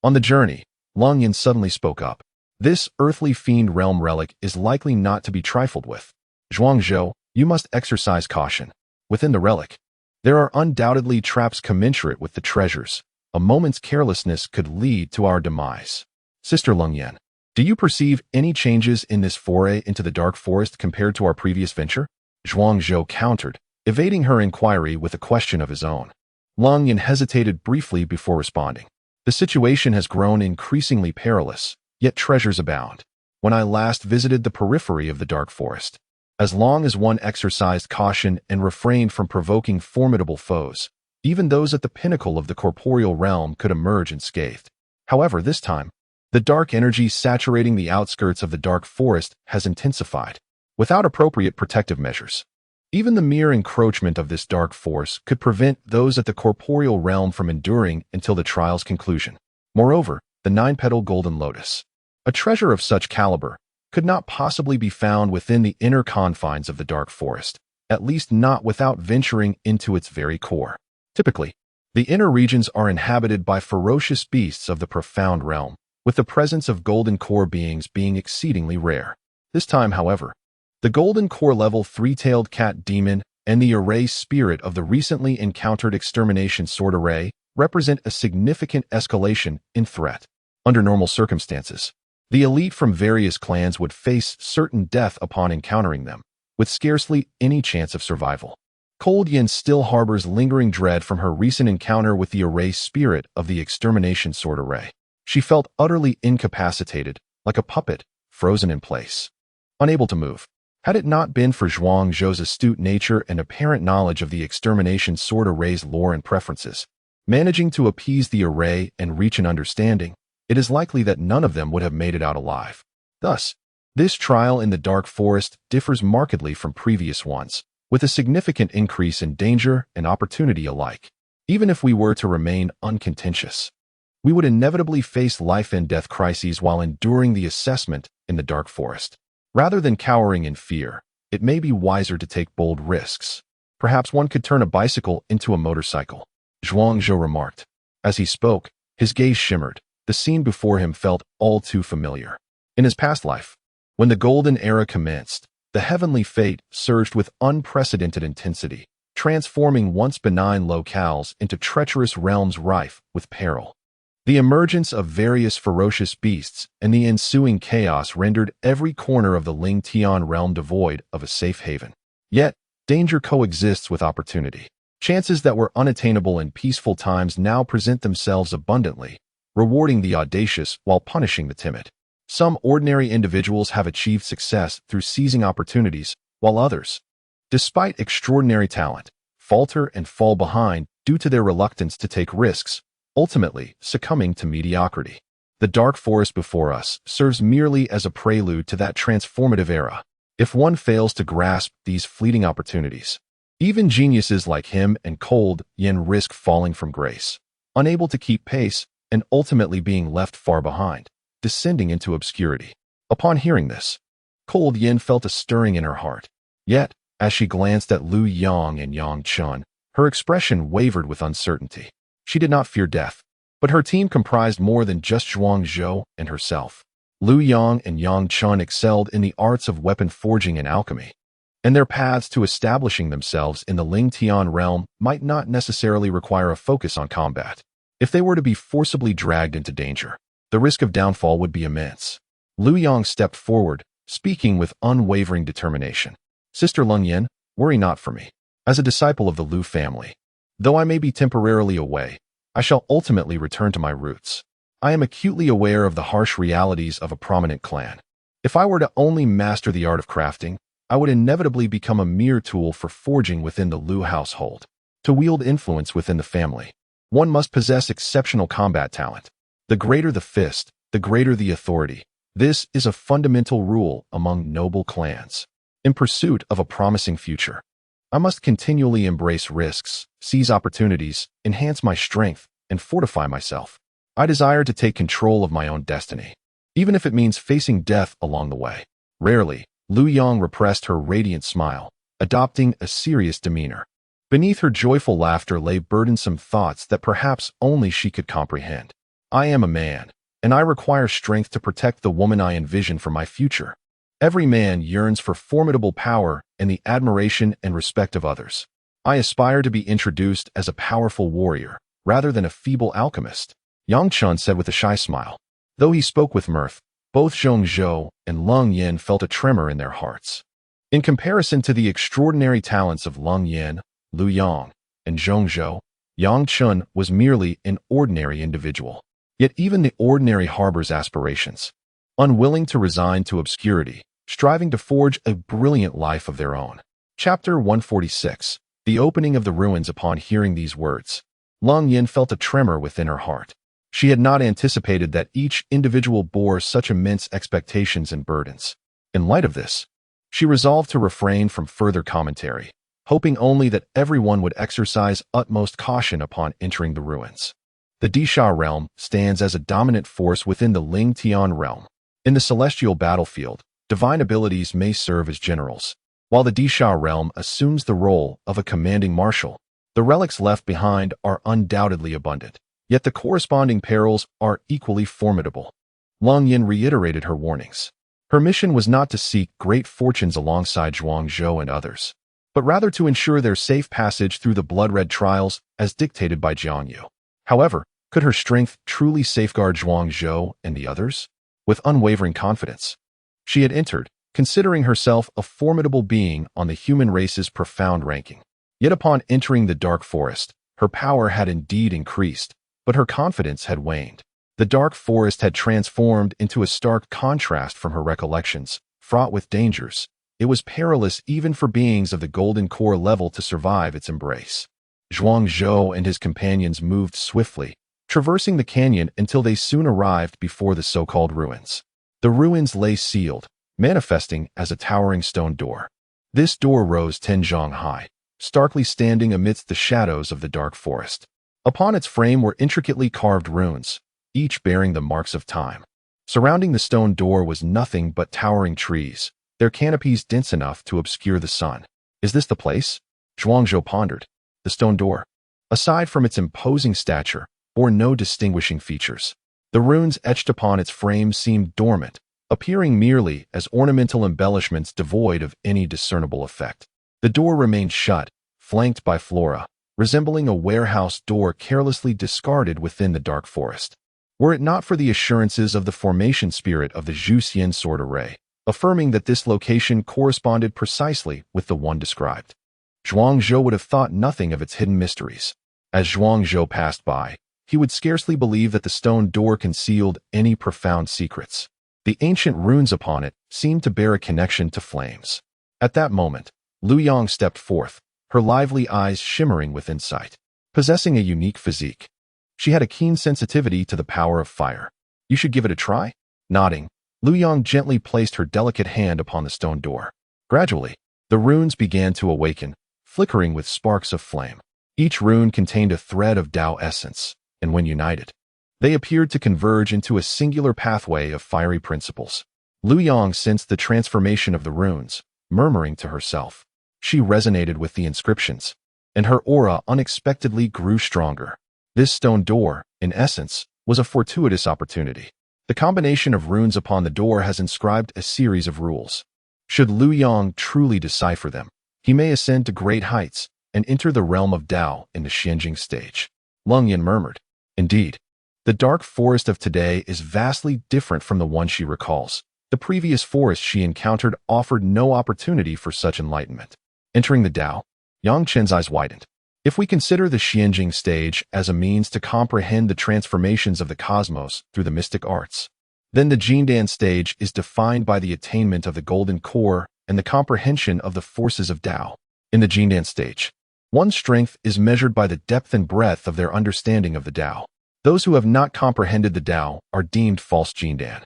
Speaker 1: On the journey, Long Yin suddenly spoke up. This earthly fiend realm relic is likely not to be trifled with. Zhuangzhou, you must exercise caution. Within the relic, there are undoubtedly traps commensurate with the treasures. A moment's carelessness could lead to our demise. Sister Long Yin, do you perceive any changes in this foray into the dark forest compared to our previous venture? Zhuangzhou countered, evading her inquiry with a question of his own. Long Yin hesitated briefly before responding. The situation has grown increasingly perilous, yet treasures abound. When I last visited the periphery of the dark forest, as long as one exercised caution and refrained from provoking formidable foes, even those at the pinnacle of the corporeal realm could emerge unscathed. However, this time, the dark energy saturating the outskirts of the dark forest has intensified. Without appropriate protective measures, even the mere encroachment of this dark force could prevent those at the corporeal realm from enduring until the trial's conclusion. Moreover, the 9-petal golden lotus, a treasure of such caliber, could not possibly be found within the inner confines of the dark forest, at least not without venturing into its very core. Typically, the inner regions are inhabited by ferocious beasts of the profound realm, with the presence of golden core beings being exceedingly rare. This time, however, the golden core level 3-tailed cat demon and the array spirit of the recently encountered extermination sword array represent a significant escalation in threat. Under normal circumstances, the elite from various clans would face certain death upon encountering them, with scarcely any chance of survival. Cold Yin still harbors lingering dread from her recent encounter with the array spirit of the extermination sword array. She felt utterly incapacitated, like a puppet, frozen in place, unable to move. Had it not been for Zhuang Zhou's astute nature and apparent knowledge of the extermination sword array's lore and preferences, managing to appease the array and reach an understanding, it is likely that none of them would have made it out alive. Thus, this trial in the dark forest differs markedly from previous ones, with a significant increase in danger and opportunity alike. Even if we were to remain uncontentious, we would inevitably face life and death crises while enduring the assessment in the dark forest. Rather than cowering in fear, it may be wiser to take bold risks. Perhaps one could turn a bicycle into a motorcycle, Zhuang Zhou remarked. As he spoke, his gaze shimmered. The scene before him felt all too familiar. In his past life, when the Golden Era commenced, the heavenly fate surged with unprecedented intensity, transforming once benign locales into treacherous realms rife with peril. The emergence of various ferocious beasts and the ensuing chaos rendered every corner of the Ling Tian realm devoid of a safe haven. Yet, danger coexists with opportunity. Chances that were unattainable in peaceful times now present themselves abundantly, rewarding the audacious while punishing the timid. Some ordinary individuals have achieved success through seizing opportunities, while others, despite extraordinary talent, falter and fall behind due to their reluctance to take risks, ultimately succumbing to mediocrity. The dark forest before us serves merely as a prelude to that transformative era. If one fails to grasp these fleeting opportunities, even geniuses like him and Cold Yin risk falling from grace, unable to keep pace and ultimately being left far behind, descending into obscurity. Upon hearing this, Cold Yin felt a stirring in her heart. Yet, as she glanced at Lu Yang and Yang Chun, her expression wavered with uncertainty. She did not fear death, but her team comprised more than just Zhuang Zhou and herself. Lu Yang and Yang Chun excelled in the arts of weapon forging and alchemy, and their paths to establishing themselves in the Ling Tian realm might not necessarily require a focus on combat. If they were to be forcibly dragged into danger, the risk of downfall would be immense. Lu Yang stepped forward, speaking with unwavering determination. Sister Lung Yin, worry not for me. As a disciple of the Lu family, though I may be temporarily away, I shall ultimately return to my roots. I am acutely aware of the harsh realities of a prominent clan. If I were to only master the art of crafting, I would inevitably become a mere tool for forging within the Lu household. To wield influence within the family, one must possess exceptional combat talent. The greater the fist, the greater the authority. This is a fundamental rule among noble clans. In pursuit of a promising future, I must continually embrace risks, seize opportunities, enhance my strength, and fortify myself. I desire to take control of my own destiny, even if it means facing death along the way. Rarely, Lu Yang repressed her radiant smile, adopting a serious demeanor. Beneath her joyful laughter lay burdensome thoughts that perhaps only she could comprehend. I am a man, and I require strength to protect the woman I envision for my future. Every man yearns for formidable power and the admiration and respect of others. I aspire to be introduced as a powerful warrior, rather than a feeble alchemist, Yang Chun said with a shy smile. Though he spoke with mirth, both Zhuang Zhou and Lung Yin felt a tremor in their hearts. In comparison to the extraordinary talents of Lung Yin, Lu Yang, and Zhuang Zhou, Yang Chun was merely an ordinary individual. Yet even the ordinary harbors aspirations, unwilling to resign to obscurity, striving to forge a brilliant life of their own. Chapter 146. The opening of the ruins. Upon hearing these words, Lung Yin felt a tremor within her heart. She had not anticipated that each individual bore such immense expectations and burdens. In light of this, she resolved to refrain from further commentary, hoping only that everyone would exercise utmost caution upon entering the ruins. The Disha realm stands as a dominant force within the Ling Tian realm. In the celestial battlefield, divine abilities may serve as generals, while the Disha realm assumes the role of a commanding marshal. The relics left behind are undoubtedly abundant, yet the corresponding perils are equally formidable. Lung Yin reiterated her warnings. Her mission was not to seek great fortunes alongside Zhuang Zhou and others. but rather to ensure their safe passage through the blood-red trials as dictated by Jiangyu. However, could her strength truly safeguard Zhuangzhou and the others? With unwavering confidence, she had entered, considering herself a formidable being on the human race's profound ranking. Yet upon entering the dark forest, her power had indeed increased, but her confidence had waned. The dark forest had transformed into a stark contrast from her recollections, fraught with dangers. It was perilous even for beings of the golden core level to survive its embrace. Zhuangzhou and his companions moved swiftly, traversing the canyon until they soon arrived before the so-called ruins. The ruins lay sealed, manifesting as a towering stone door. This door rose 10 zhang high, starkly standing amidst the shadows of the dark forest. Upon its frame were intricately carved runes, each bearing the marks of time. Surrounding the stone door was nothing but towering trees, their canopies dense enough to obscure the sun. Is this the place? Zhuangzhou pondered. The stone door, aside from its imposing stature, bore no distinguishing features. The runes etched upon its frame seemed dormant, appearing merely as ornamental embellishments devoid of any discernible effect. The door remained shut, flanked by flora, resembling a warehouse door carelessly discarded within the dark forest. Were it not for the assurances of the formation spirit of the Zhu Xian sword array, affirming that this location corresponded precisely with the one described, Zhuangzhou would have thought nothing of its hidden mysteries. As Zhuangzhou passed by, he would scarcely believe that the stone door concealed any profound secrets. The ancient runes upon it seemed to bear a connection to flames. At that moment, Lu Yang stepped forth, her lively eyes shimmering with insight. Possessing a unique physique, she had a keen sensitivity to the power of fire. You should give it a try? Nodding, Lu Yang gently placed her delicate hand upon the stone door. Gradually, the runes began to awaken, flickering with sparks of flame. Each rune contained a thread of Tao essence, and when united, they appeared to converge into a singular pathway of fiery principles. Lu Yang sensed the transformation of the runes, murmuring to herself. She resonated with the inscriptions, and her aura unexpectedly grew stronger. This stone door, in essence, was a fortuitous opportunity. The combination of runes upon the door has inscribed a series of rules. Should Lu Yang truly decipher them, he may ascend to great heights and enter the realm of Tao in the Xianjing stage. Leng Yan murmured. Indeed, the dark forest of today is vastly different from the one she recalls. The previous forest she encountered offered no opportunity for such enlightenment. Entering the Tao, Yang Chen's eyes widened. If we consider the Xianjing stage as a means to comprehend the transformations of the cosmos through the mystic arts, then the Jindan stage is defined by the attainment of the golden core and the comprehension of the forces of Tao. In the Jindan stage, one's strength is measured by the depth and breadth of their understanding of the Tao. Those who have not comprehended the Tao are deemed false Jindan.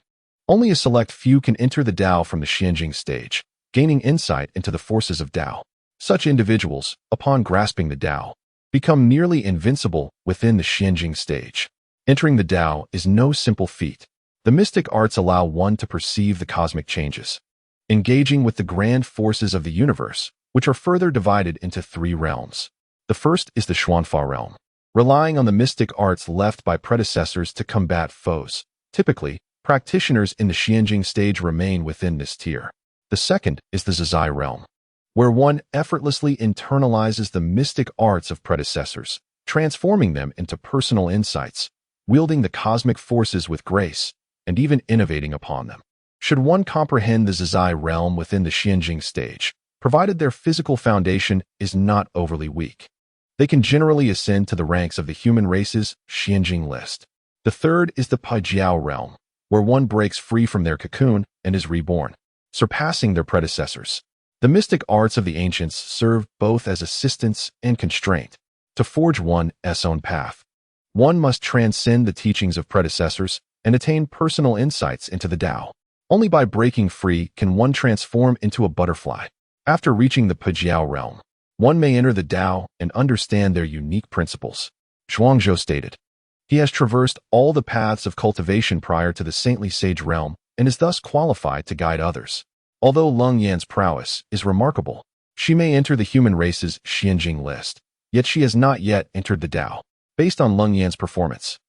Speaker 1: Only a select few can enter the Tao from the Xianjing stage, gaining insight into the forces of Tao. Such individuals, upon grasping the Tao, become nearly invincible within the Xianjing stage. Entering the Tao is no simple feat. The mystic arts allow one to perceive the cosmic changes, engaging with the grand forces of the universe, which are further divided into 3 realms. The first is the Xuanfa realm, relying on the mystic arts left by predecessors to combat foes. Typically, practitioners in the Xianjing stage remain within this tier. The second is the Zizai realm, where one effortlessly internalizes the mystic arts of predecessors, transforming them into personal insights, wielding the cosmic forces with grace, and even innovating upon them. Should one comprehend the Zizai realm within the Xianjing stage, provided their physical foundation is not overly weak, they can generally ascend to the ranks of the human race's Xianjing list. The third is the Paijiao realm, where one breaks free from their cocoon and is reborn, surpassing their predecessors. The mystic arts of the ancients served both as assistance and constraint. To forge one's own path, one must transcend the teachings of predecessors and attain personal insights into the Tao. Only by breaking free can one transform into a butterfly. After reaching the Paijiao realm, one may enter the Tao and understand their unique principles. Zhuangzhou stated. He has traversed all the paths of cultivation prior to the saintly sage realm and is thus qualified to guide others. Although Leng Yan's prowess is remarkable, she may enter the human race's Xianjing list, yet she has not yet entered the Tao. Based on Leng Yan's performance,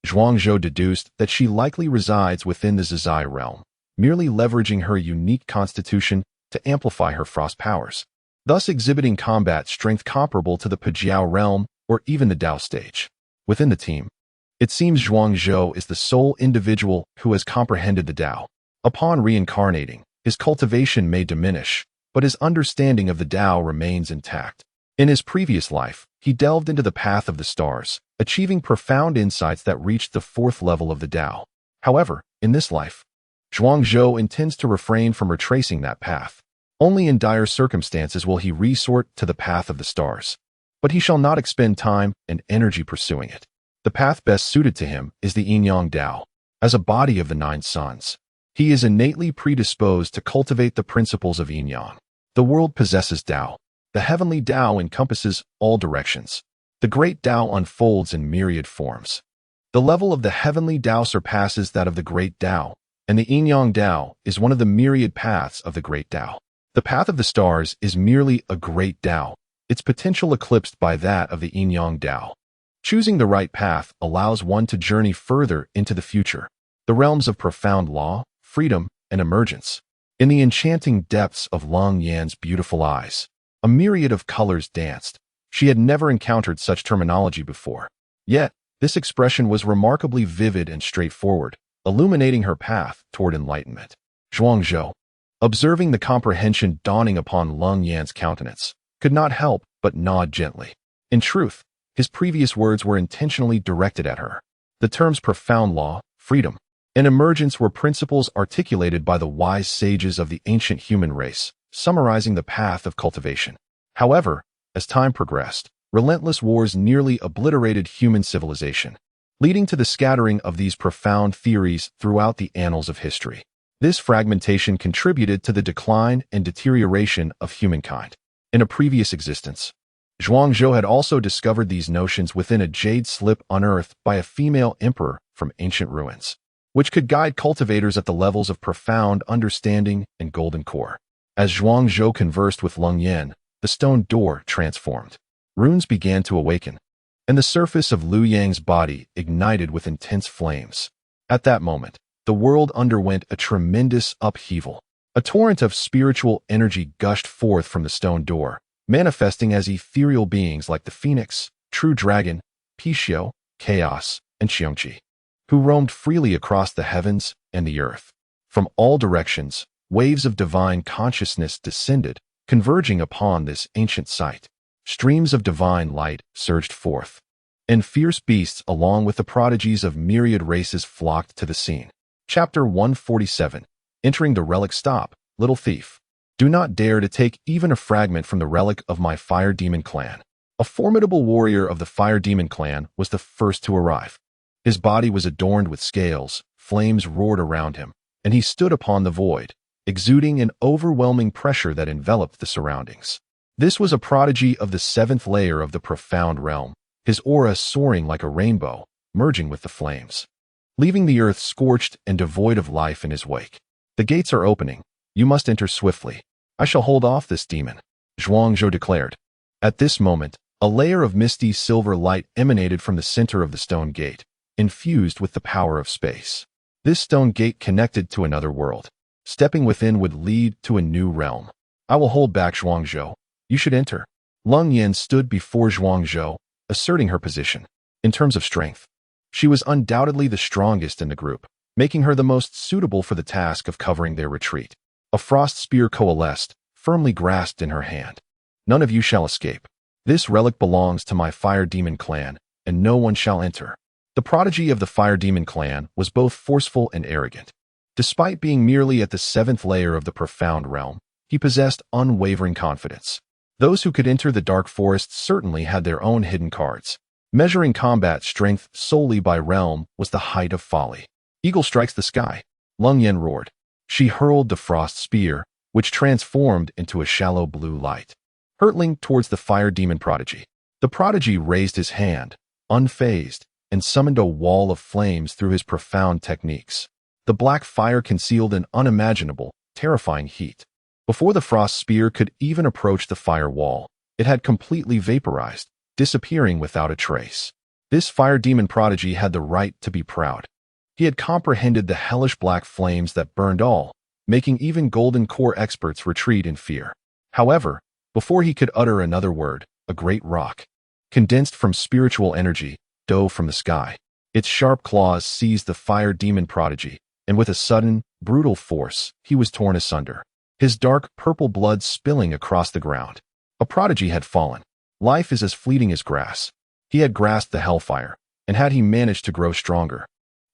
Speaker 1: Zhuangzhou deduced that she likely resides within the Zizai realm, merely leveraging her unique constitution to amplify her frost powers. thus exhibiting combat strength comparable to the Pajiao realm or even the Dao stage. Within the team, it seems Zhuangzhou is the sole individual who has comprehended the Dao. Upon reincarnating, his cultivation may diminish, but his understanding of the Dao remains intact. In his previous life, he delved into the path of the stars, achieving profound insights that reached the fourth level of the Dao. However, in this life, Zhuangzhou intends to refrain from retracing that path. Only in dire circumstances will he resort to the path of the stars. But he shall not expend time and energy pursuing it. The path best suited to him is the Yin-Yang Dao. As a body of the 9 suns, he is innately predisposed to cultivate the principles of Yin-Yang. The world possesses Dao. The heavenly Dao encompasses all directions. The great Dao unfolds in myriad forms. The level of the heavenly Dao surpasses that of the great Dao, and the Yin-Yang Dao is one of the myriad paths of the great Dao. The path of the stars is merely a great Dao, its potential eclipsed by that of the Yin-Yang Dao. Choosing the right path allows one to journey further into the future, the realms of profound law, freedom, and emergence. In the enchanting depths of Long Yan's beautiful eyes, a myriad of colors danced. She had never encountered such terminology before. Yet, this expression was remarkably vivid and straightforward, illuminating her path toward enlightenment. Zhuangzhou, observing the comprehension dawning upon Long Yan's countenance, could not help but nod gently. In truth, his previous words were intentionally directed at her. The terms profound law, freedom, and emergence were principles articulated by the wise sages of the ancient human race, summarizing the path of cultivation. However, as time progressed, relentless wars nearly obliterated human civilization, leading to the scattering of these profound theories throughout the annals of history. This fragmentation contributed to the decline and deterioration of humankind. In a previous existence, Zhuangzhou had also discovered these notions within a jade slip unearthed by a female emperor from ancient ruins, which could guide cultivators at the levels of profound understanding and golden core. As Zhuangzhou conversed with Leng Yan, the stone door transformed. Runes began to awaken, and the surface of Lu Yang's body ignited with intense flames. At that moment, the world underwent a tremendous upheaval. A torrent of spiritual energy gushed forth from the stone door, manifesting as ethereal beings like the Phoenix, True Dragon, Pishio, Chaos, and Xiongqi, who roamed freely across the heavens and the earth. From all directions, waves of divine consciousness descended, converging upon this ancient site. Streams of divine light surged forth, and fierce beasts along with the prodigies of myriad races flocked to the scene. Chapter 147. Entering the relic. Stop, little thief. Do not dare to take even a fragment from the relic of my Fire Demon clan. A formidable warrior of the Fire Demon clan was the first to arrive. His body was adorned with scales, flames roared around him, and he stood upon the void, exuding an overwhelming pressure that enveloped the surroundings. This was a prodigy of the 7th layer of the profound realm, his aura soaring like a rainbow, merging with the flames, leaving the earth scorched and devoid of life in his wake. The gates are opening. You must enter swiftly. I shall hold off this demon, Zhuangzhou declared. At this moment, a layer of misty silver light emanated from the center of the stone gate, infused with the power of space. This stone gate connected to another world. Stepping within would lead to a new realm. I will hold back, Zhuangzhou. You should enter. Leng Yan stood before Zhuangzhou, asserting her position. In terms of strength, she was undoubtedly the strongest in the group, making her the most suitable for the task of covering their retreat. A frost spear coalesced, firmly grasped in her hand. None of you shall escape. This relic belongs to my Fire Demon clan, and no one shall enter. The prodigy of the Fire Demon clan was both forceful and arrogant. Despite being merely at the 7th layer of the profound realm, he possessed unwavering confidence. Those who could enter the dark forest certainly had their own hidden cards. Measuring combat strength solely by realm was the height of folly. Eagle strikes the sky, Leng Yan roared. She hurled the frost spear, which transformed into a shallow blue light, hurtling towards the Fire Demon prodigy. The prodigy raised his hand, unfazed, and summoned a wall of flames through his profound techniques. The black fire concealed an unimaginable, terrifying heat. Before the frost spear could even approach the fire wall, it had completely vaporized, disappearing without a trace. This Fire Demon prodigy had the right to be proud. He had comprehended the hellish black flames that burned all, making even golden core experts retreat in fear. However, Before he could utter another word, a great rock, condensed from spiritual energy, dove from the sky. Its sharp claws seized the fire demon prodigy, and with a sudden, brutal force, he was torn asunder, his dark purple blood spilling across the ground. A prodigy had fallen. Life is as fleeting as grass. He had grasped the hellfire, and had he managed to grow stronger,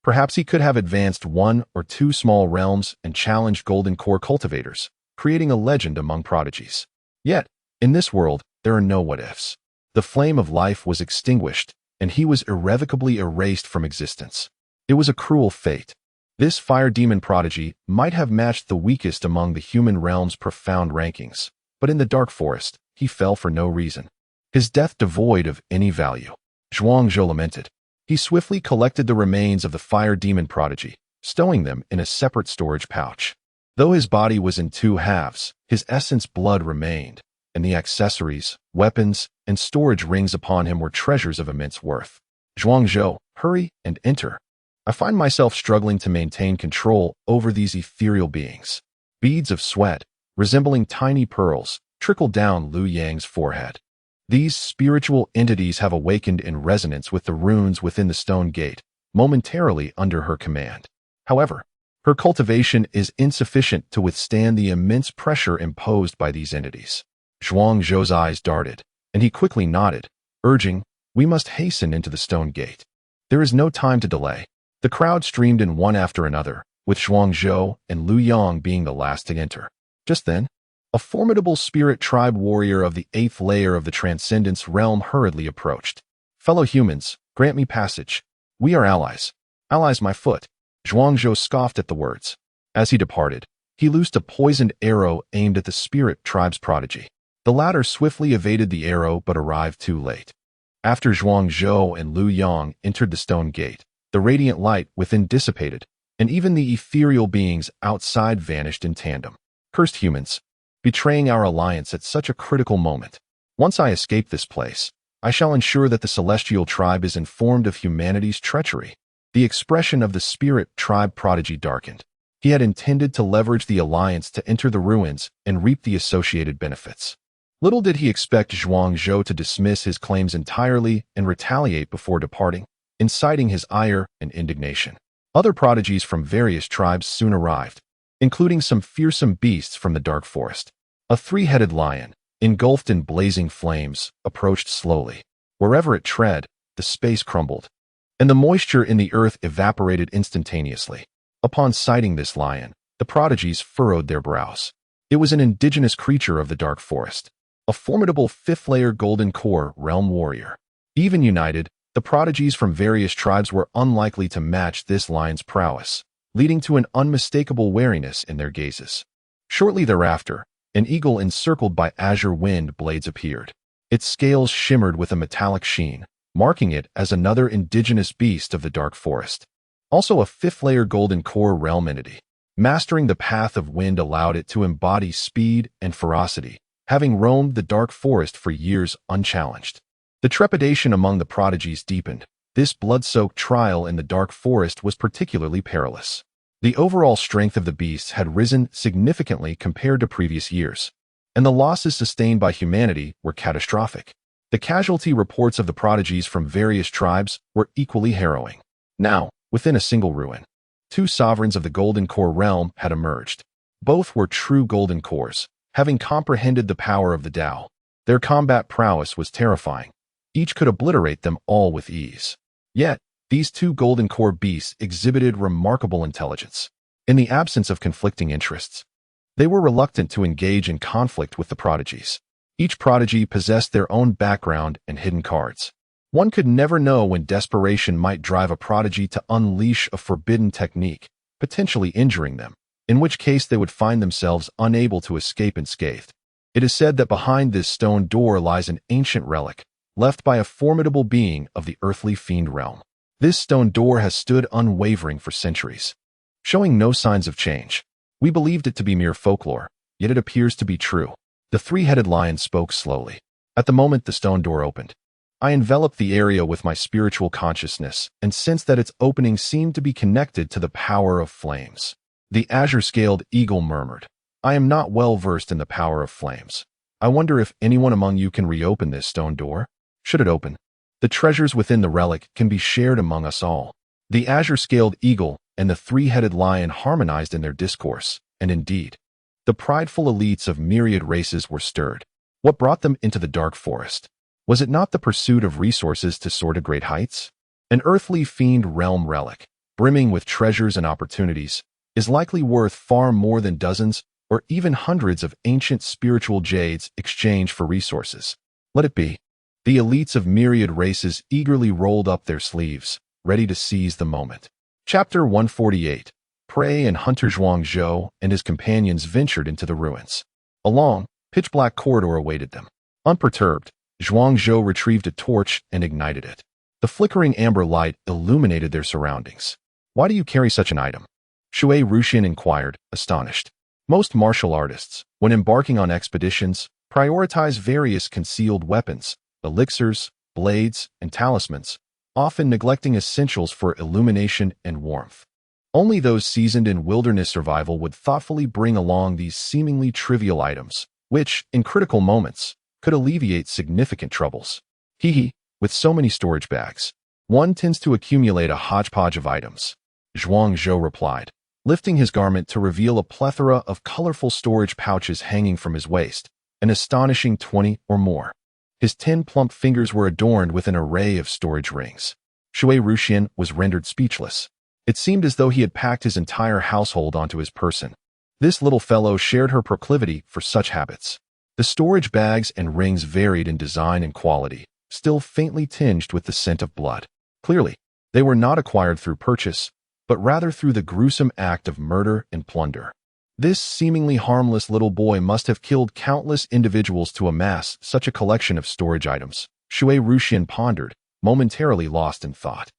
Speaker 1: perhaps he could have advanced 1 or 2 small realms and challenged golden core cultivators, creating a legend among prodigies. Yet, in this world, there are no what-ifs. The flame of life was extinguished, and he was irrevocably erased from existence. It was a cruel fate. This fire demon prodigy might have matched the weakest among the human realm's profound rankings, but in the dark forest, he fell for no reason. His death devoid of any value. Zhuangzhou lamented. He swiftly collected the remains of the fire demon prodigy, stowing them in a separate storage pouch. Though his body was in 2 halves, his essence blood remained, and the accessories, weapons, and storage rings upon him were treasures of immense worth. Zhuangzhou, hurry and enter. I find myself struggling to maintain control over these ethereal beings. Beads of sweat, resembling tiny pearls, trickled down Lu Yang's forehead. These spiritual entities have awakened in resonance with the runes within the stone gate, momentarily under her command. However, her cultivation is insufficient to withstand the immense pressure imposed by these entities. Zhuangzhou's eyes darted, and he quickly nodded, urging, "We must hasten into the stone gate. There is no time to delay." The crowd streamed in one after another, with Zhuangzhou and Lu Yang being the last to enter. Just then, a formidable spirit tribe warrior of the 8th layer of the Transcendence realm hurriedly approached. "Fellow humans, grant me passage. We are allies." "Allies, my foot." Zhuangzhou scoffed at the words. As he departed, he loosed a poisoned arrow aimed at the spirit tribe's prodigy. The latter swiftly evaded the arrow but arrived too late. After Zhuangzhou and Lu Yang entered the stone gate, the radiant light within dissipated, and even the ethereal beings outside vanished in tandem. Cursed humans, betraying our alliance at such a critical moment. Once I escape this place, I shall ensure that the celestial tribe is informed of humanity's treachery. The expression of the spirit tribe prodigy darkened. He had intended to leverage the alliance to enter the ruins and reap the associated benefits. Little did he expect Zhuangzhou to dismiss his claims entirely and retaliate before departing, inciting his ire and indignation. Other prodigies from various tribes soon arrived, including some fearsome beasts from the dark forest. A 3-headed lion, engulfed in blazing flames, approached slowly. Wherever it tread, the space crumbled, and the moisture in the earth evaporated instantaneously. Upon sighting this lion, the prodigies furrowed their brows. It was an indigenous creature of the dark forest, a formidable 5th-layer golden core realm warrior. Even united, the prodigies from various tribes were unlikely to match this lion's prowess, leading to an unmistakable wariness in their gazes. Shortly thereafter, an eagle encircled by azure wind blades appeared. Its scales shimmered with a metallic sheen, marking it as another indigenous beast of the dark forest. Also a 5th-layer golden core realm entity. Mastering the path of wind allowed it to embody speed and ferocity, having roamed the dark forest for years unchallenged. The trepidation among the prodigies deepened. This blood-soaked trial in the dark forest was particularly perilous. The overall strength of the beasts had risen significantly compared to previous years, and the losses sustained by humanity were catastrophic. The casualty reports of the prodigies from various tribes were equally harrowing. Now, within a single ruin, 2 sovereigns of the Golden Core realm had emerged. Both were true Golden Cores, having comprehended the power of the Tao. Their combat prowess was terrifying. Each could obliterate them all with ease. Yet, these 2 Golden Core beasts exhibited remarkable intelligence. In the absence of conflicting interests, they were reluctant to engage in conflict with the prodigies. Each prodigy possessed their own background and hidden cards. One could never know when desperation might drive a prodigy to unleash a forbidden technique, potentially injuring them, in which case they would find themselves unable to escape unscathed. It is said that behind this stone door lies an ancient relic, left by a formidable being of the earthly fiend realm. This stone door has stood unwavering for centuries, showing no signs of change. We believed it to be mere folklore, yet it appears to be true. The 3-headed lion spoke slowly. At the moment the stone door opened, I enveloped the area with my spiritual consciousness and sensed that its opening seemed to be connected to the power of flames. The azure-scaled eagle murmured, "I am not well versed in the power of flames, I wonder if anyone among you can reopen this stone door. Should it open, the treasures within the relic can be shared among us all. The azure-scaled eagle and the three-headed lion harmonized in their discourse, and indeed, the prideful elites of myriad races were stirred. What brought them into the dark forest? Was it not the pursuit of resources to soar to great heights? An earthly fiend realm relic, brimming with treasures and opportunities, is likely worth far more than dozens or even hundreds of ancient spiritual jades exchanged for resources. Let it be. The elites of myriad races eagerly rolled up their sleeves, ready to seize the moment. Chapter 148. Prey and Hunter. Zhuang Zhou and his companions ventured into the ruins. A long, pitch-black corridor awaited them. Unperturbed, Zhuang Zhou retrieved a torch and ignited it. The flickering amber light illuminated their surroundings. Why do you carry such an item? Shui Ruxian inquired, astonished. Most martial artists, when embarking on expeditions, prioritize various concealed weapons, elixirs, blades, and talismans, often neglecting essentials for illumination and warmth. Only those seasoned in wilderness survival would thoughtfully bring along these seemingly trivial items, which, in critical moments, could alleviate significant troubles. With so many storage bags, one tends to accumulate a hodgepodge of items, Zhuang Zhou replied, lifting his garment to reveal a plethora of colorful storage pouches hanging from his waist, an astonishing 20 or more. His 10 plump fingers were adorned with an array of storage rings. Shui Ruxian was rendered speechless. It seemed as though he had packed his entire household onto his person. This little fellow shared her proclivity for such habits. The storage bags and rings varied in design and quality, still faintly tinged with the scent of blood. Clearly, they were not acquired through purchase, but rather through the gruesome act of murder and plunder. This seemingly harmless little boy must have killed countless individuals to amass such a collection of storage items, Shui Ruxian pondered, momentarily lost in thought.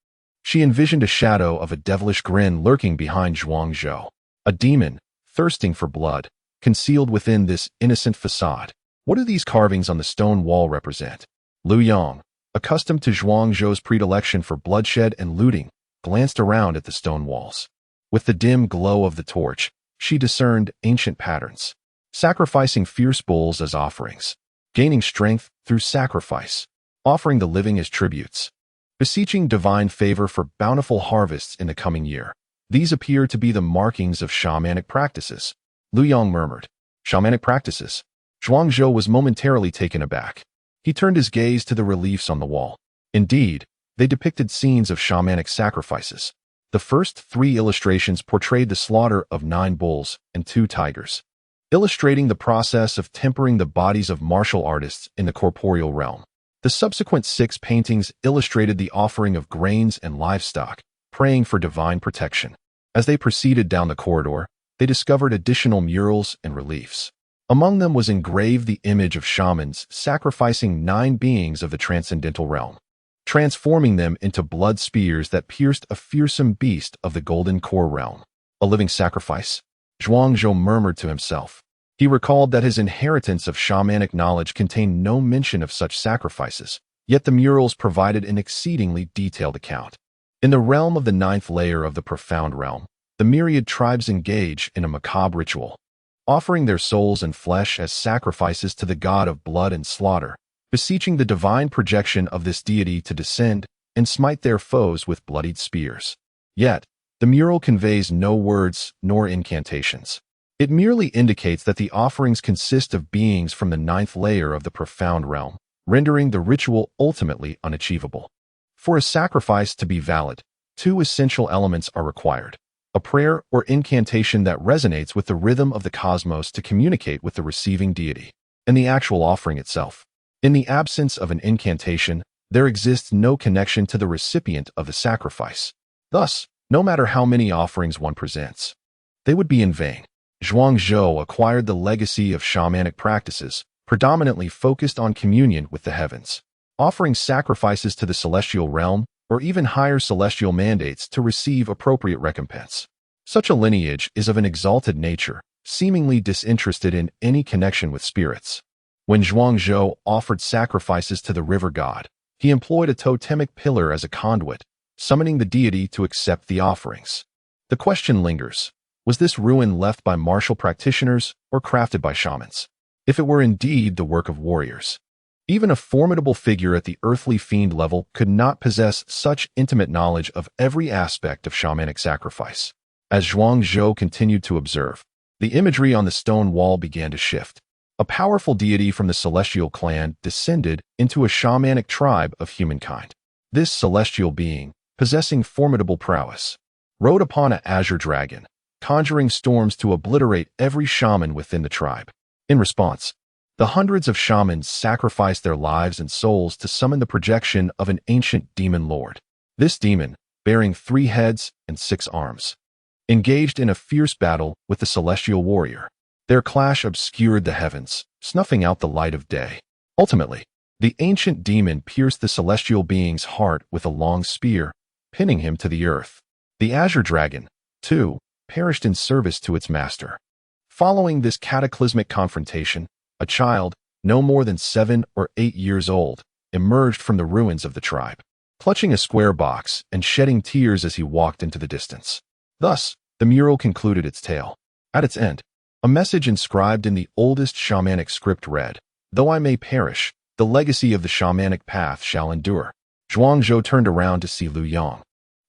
Speaker 1: She envisioned a shadow of a devilish grin lurking behind Zhuang Zhou, a demon, thirsting for blood, concealed within this innocent facade. What do these carvings on the stone wall represent? Lu Yang, accustomed to Zhuang Zhou's predilection for bloodshed and looting, glanced around at the stone walls. With the dim glow of the torch, she discerned ancient patterns, sacrificing fierce bulls as offerings, gaining strength through sacrifice, offering the living as tributes, beseeching divine favor for bountiful harvests in the coming year. These appear to be the markings of shamanic practices, Lu Yang murmured. Shamanic practices? Zhuang Zhou was momentarily taken aback. He turned his gaze to the reliefs on the wall. Indeed, they depicted scenes of shamanic sacrifices. The first 3 illustrations portrayed the slaughter of 9 bulls and 2 tigers, illustrating the process of tempering the bodies of martial artists in the corporeal realm. The subsequent 6 paintings illustrated the offering of grains and livestock, praying for divine protection. As they proceeded down the corridor, they discovered additional murals and reliefs. Among them was engraved the image of shamans sacrificing 9 beings of the transcendental realm, transforming them into blood spears that pierced a fearsome beast of the golden core realm. A living sacrifice? Zhuang Zhou murmured to himself. He recalled that his inheritance of shamanic knowledge contained no mention of such sacrifices, yet the murals provided an exceedingly detailed account. In the realm of the 9th layer of the profound realm, the myriad tribes engage in a macabre ritual, offering their souls and flesh as sacrifices to the god of blood and slaughter, beseeching the divine projection of this deity to descend and smite their foes with bloodied spears. Yet, the mural conveys no words nor incantations. It merely indicates that the offerings consist of beings from the 9th layer of the profound realm, rendering the ritual ultimately unachievable. For a sacrifice to be valid, 2 essential elements are required: a prayer or incantation that resonates with the rhythm of the cosmos to communicate with the receiving deity, and the actual offering itself. In the absence of an incantation, there exists no connection to the recipient of the sacrifice. Thus, no matter how many offerings one presents, they would be in vain. Zhuang Zhou acquired the legacy of shamanic practices, predominantly focused on communion with the heavens, offering sacrifices to the celestial realm or even higher celestial mandates to receive appropriate recompense. Such a lineage is of an exalted nature, seemingly disinterested in any connection with spirits. When Zhuang Zhou offered sacrifices to the river god, he employed a totemic pillar as a conduit, summoning the deity to accept the offerings. The question lingers: was this ruin left by martial practitioners or crafted by shamans? if it were indeed the work of warriors. Even a formidable figure at the earthly fiend level could not possess such intimate knowledge of every aspect of shamanic sacrifice. As Zhuang Zhou continued to observe, the imagery on the stone wall began to shift. A powerful deity from the celestial clan descended into a shamanic tribe of humankind. This celestial being, possessing formidable prowess, rode upon an azure dragon, conjuring storms to obliterate every shaman within the tribe. In response, the hundreds of shamans sacrificed their lives and souls to summon the projection of an ancient demon lord. This demon, bearing 3 heads and 6 arms, engaged in a fierce battle with the celestial warrior. Their clash obscured the heavens, snuffing out the light of day. Ultimately, the ancient demon pierced the celestial being's heart with a long spear, pinning him to the earth. The azure dragon, too, perished in service to its master. Following this cataclysmic confrontation, a child, no more than 7 or 8 years old, emerged from the ruins of the tribe, clutching a square box and shedding tears as he walked into the distance. Thus, the mural concluded its tale. At its end, a message inscribed in the oldest shamanic script read, "Though I may perish, the legacy of the shamanic path shall endure." Zhuang Zhou turned around to see Lu Yang,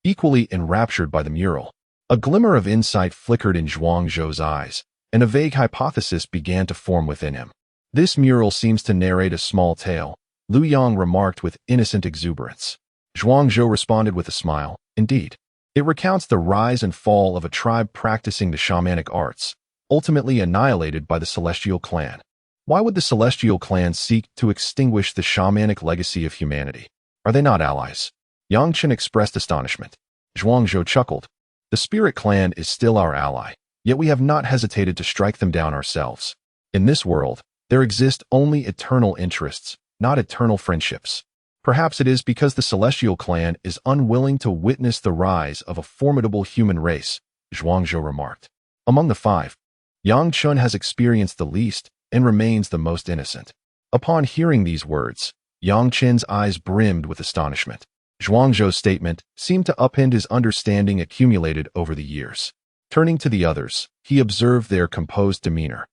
Speaker 1: equally enraptured by the mural. A glimmer of insight flickered in Zhuang Zhou's eyes, and a vague hypothesis began to form within him. "This mural seems to narrate a small tale," Lu Yang remarked with innocent exuberance. Zhuang Zhou responded with a smile. "Indeed, it recounts the rise and fall of a tribe practicing the shamanic arts, ultimately annihilated by the Celestial Clan." Why would the Celestial Clan seek to extinguish the shamanic legacy of humanity? Are they not allies? Yang Chen expressed astonishment. Zhuang Zhou chuckled. "The Spirit Clan is still our ally, yet we have not hesitated to strike them down ourselves. In this world, there exist only eternal interests, not eternal friendships. Perhaps it is because the Celestial Clan is unwilling to witness the rise of a formidable human race," Zhuang Zhou remarked. "Among the 5, Yang Chen has experienced the least and remains the most innocent." Upon hearing these words, Yang Chen's eyes brimmed with astonishment. Zhuang Zhou's statement seemed to upend his understanding accumulated over the years. Turning to the others, he observed their composed demeanor.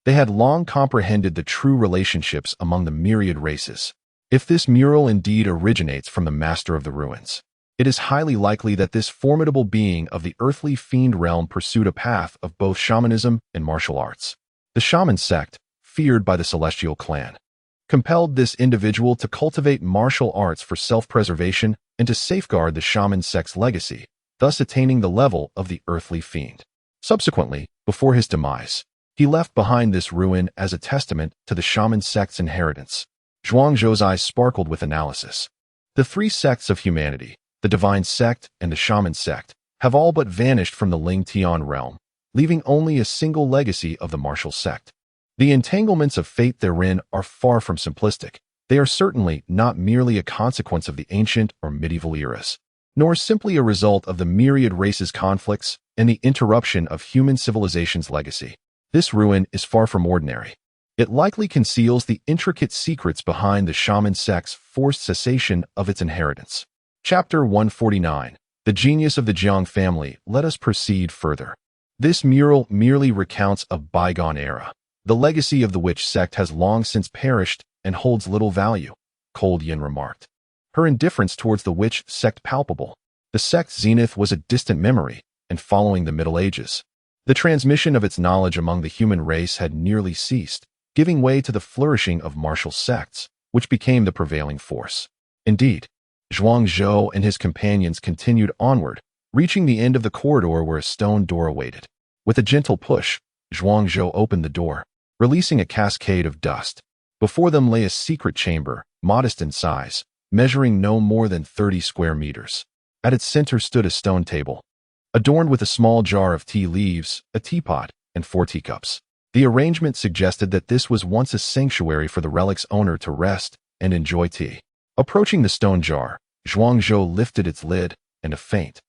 Speaker 1: They had long comprehended the true relationships among the myriad races. If this mural indeed originates from the master of the ruins, it is highly likely that this formidable being of the earthly fiend realm pursued a path of both shamanism and martial arts. The shaman sect, feared by the Celestial Clan, compelled this individual to cultivate martial arts for self-preservation and to safeguard the shaman sect's legacy, thus attaining the level of the earthly fiend. Subsequently, before his demise, he left behind this ruin as a testament to the shaman sect's inheritance. Zhuang Zhou's eyes sparkled with analysis. The 3 sects of humanity, the divine sect and the shaman sect, have all but vanished from the Ling Tian realm, leaving only a single legacy of the martial sect. The entanglements of fate therein are far from simplistic. They are certainly not merely a consequence of the ancient or medieval eras, nor simply a result of the myriad races' conflicts and the interruption of human civilization's legacy. This ruin is far from ordinary. It likely conceals the intricate secrets behind the shaman sect's forced cessation of its inheritance. Chapter 149. The Genius of the Jiang Family. Let us proceed further. This mural merely recounts a bygone era, the legacy of the witch sect has long since perished and holds little value, Cold Yin remarked, her indifference towards the witch sect palpable. The sect's zenith was a distant memory, and following the Middle Ages, the transmission of its knowledge among the human race had nearly ceased, giving way to the flourishing of martial sects, which became the prevailing force. Indeed, Zhuang Zhou and his companions continued onward, reaching the end of the corridor where a stone door awaited. With a gentle push, Zhuang Zhou opened the door, releasing a cascade of dust. Before them lay a secret chamber, modest in size, measuring no more than 30 square meters. At its center stood a stone table, adorned with a small jar of tea leaves, a teapot, and 4 teacups. The arrangement suggested that this was once a sanctuary for the relic's owner to rest and enjoy tea. Approaching the stone jar, Zhuang Zhou lifted its lid, and a faint,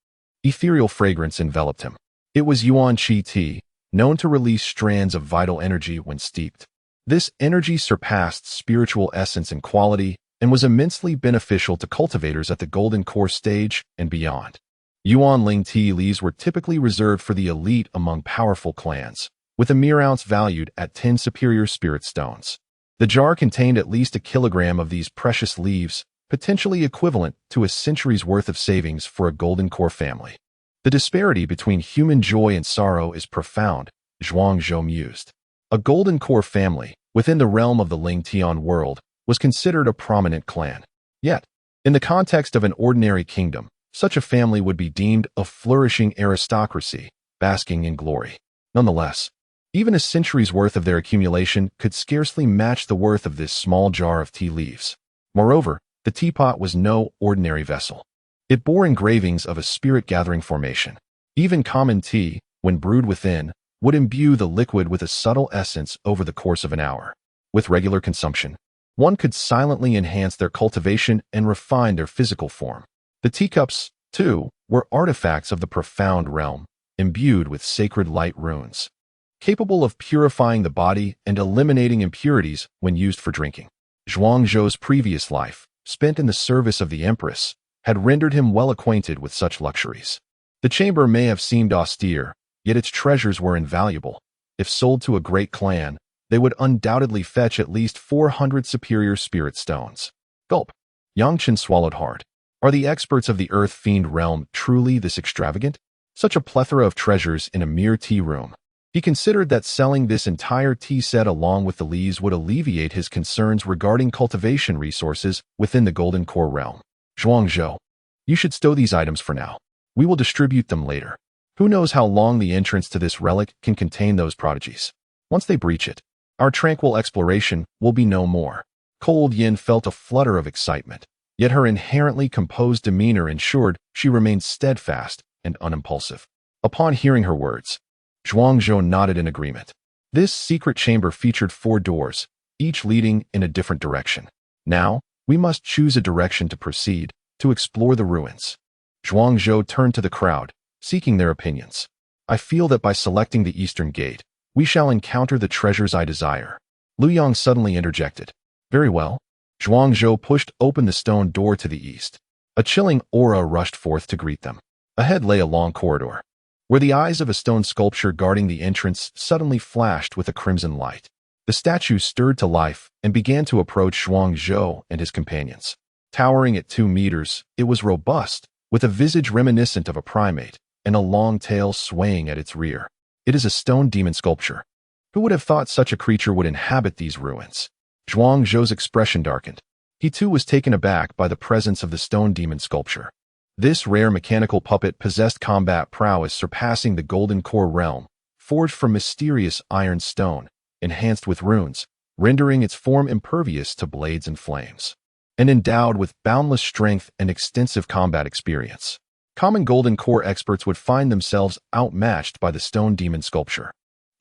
Speaker 1: ethereal fragrance enveloped him. It was yuan qi tea, known to release strands of vital energy when steeped. This energy surpassed spiritual essence and quality and was immensely beneficial to cultivators at the Golden Core stage and beyond. Yuan Ling tea leaves were typically reserved for the elite among powerful clans, with a mere ounce valued at 10 superior spirit stones. The jar contained at least a kilogram of these precious leaves, potentially equivalent to a century's worth of savings for a golden core family. The disparity between human joy and sorrow is profound, Zhuangzhou mused. A golden core family, within the realm of the Ling Tian world, was considered a prominent clan. Yet, in the context of an ordinary kingdom, such a family would be deemed a flourishing aristocracy, basking in glory. Nonetheless, even a century's worth of their accumulation could scarcely match the worth of this small jar of tea leaves. Moreover, the teapot was no ordinary vessel. It bore engravings of a spirit-gathering formation. Even common tea, when brewed within, would imbue the liquid with a subtle essence over the course of an hour. With regular consumption, one could silently enhance their cultivation and refine their physical form. The teacups, too, were artifacts of the profound realm, imbued with sacred light runes, capable of purifying the body and eliminating impurities when used for drinking. Zhuangzhou's previous life, spent in the service of the Empress, had rendered him well acquainted with such luxuries. The chamber may have seemed austere, yet its treasures were invaluable. If sold to a great clan, they would undoubtedly fetch at least 400 superior spirit stones. Gulp. Yang Chen swallowed hard. Are the experts of the Earth Fiend realm truly this extravagant? Such a plethora of treasures in a mere tea room. He considered that selling this entire tea set along with the leaves would alleviate his concerns regarding cultivation resources within the Golden Core realm. Zhuangzhou, you should stow these items for now. We will distribute them later. Who knows how long the entrance to this relic can contain those prodigies? Once they breach it, our tranquil exploration will be no more. Cold Yin felt a flutter of excitement, yet her inherently composed demeanor ensured she remained steadfast and unimpulsive. Upon hearing her words, Zhuangzhou nodded in agreement. This secret chamber featured 4 doors, each leading in a different direction. Now, we must choose a direction to proceed, to explore the ruins. Zhuangzhou turned to the crowd, seeking their opinions. I feel that by selecting the eastern gate, we shall encounter the treasures I desire. Lu Yang suddenly interjected. Very well. Zhuangzhou pushed open the stone door to the east. A chilling aura rushed forth to greet them. Ahead lay a long corridor, where the eyes of a stone sculpture guarding the entrance suddenly flashed with a crimson light. The statue stirred to life and began to approach Zhuangzhou and his companions. Towering at 2 meters, it was robust, with a visage reminiscent of a primate, and a long tail swaying at its rear. It is a stone demon sculpture. Who would have thought such a creature would inhabit these ruins? Zhuangzhou's expression darkened. He too was taken aback by the presence of the stone demon sculpture. This rare mechanical puppet possessed combat prowess surpassing the Golden Core realm, forged from mysterious iron stone, enhanced with runes, rendering its form impervious to blades and flames, and endowed with boundless strength and extensive combat experience. Common Golden Core experts would find themselves outmatched by the stone demon sculpture.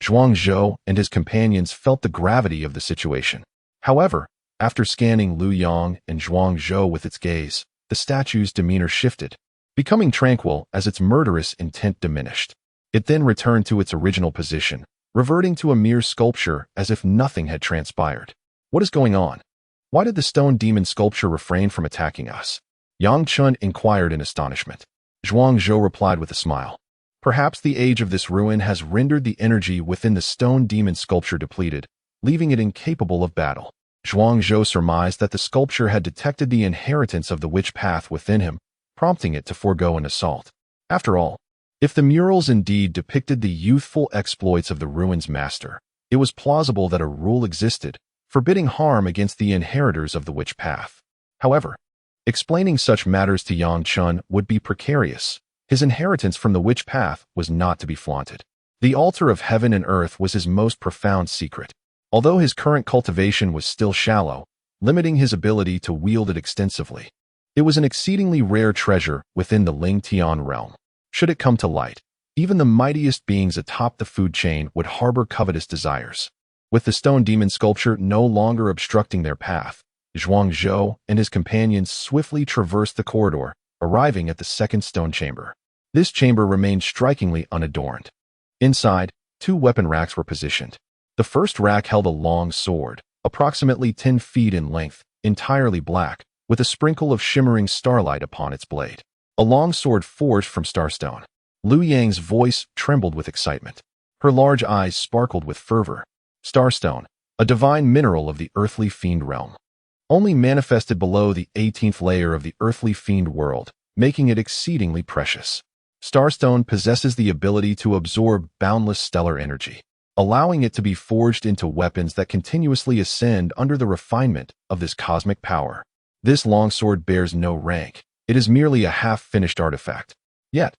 Speaker 1: Zhuangzhou and his companions felt the gravity of the situation. However, after scanning Lu Yang and Zhuangzhou with its gaze, the statue's demeanor shifted, becoming tranquil as its murderous intent diminished. It then returned to its original position, reverting to a mere sculpture as if nothing had transpired. What is going on? Why did the stone demon sculpture refrain from attacking us? Yang Chun inquired in astonishment. Zhuangzhou replied with a smile. Perhaps the age of this ruin has rendered the energy within the stone demon sculpture depleted, leaving it incapable of battle. Zhuangzhou surmised that the sculpture had detected the inheritance of the witch path within him, prompting it to forego an assault. After all, if the murals indeed depicted the youthful exploits of the ruin's master, it was plausible that a rule existed, forbidding harm against the inheritors of the witch path. However, explaining such matters to Yang Chun would be precarious. His inheritance from the witch path was not to be flaunted. The altar of heaven and earth was his most profound secret. Although his current cultivation was still shallow, limiting his ability to wield it extensively, it was an exceedingly rare treasure within the Ling Tian realm. Should it come to light, even the mightiest beings atop the food chain would harbor covetous desires. With the stone demon sculpture no longer obstructing their path, Zhuangzhou and his companions swiftly traversed the corridor, arriving at the second stone chamber. This chamber remained strikingly unadorned. Inside, 2 weapon racks were positioned. The first rack held a long sword, approximately 10 feet in length, entirely black, with a sprinkle of shimmering starlight upon its blade. A long sword forged from starstone. Lu Yang's voice trembled with excitement. Her large eyes sparkled with fervor. Starstone, a divine mineral of the earthly fiend realm, only manifested below the 18th layer of the earthly fiend world, making it exceedingly precious. Starstone possesses the ability to absorb boundless stellar energy, allowing it to be forged into weapons that continuously ascend under the refinement of this cosmic power. This longsword bears no rank. It is merely a half-finished artifact. Yet,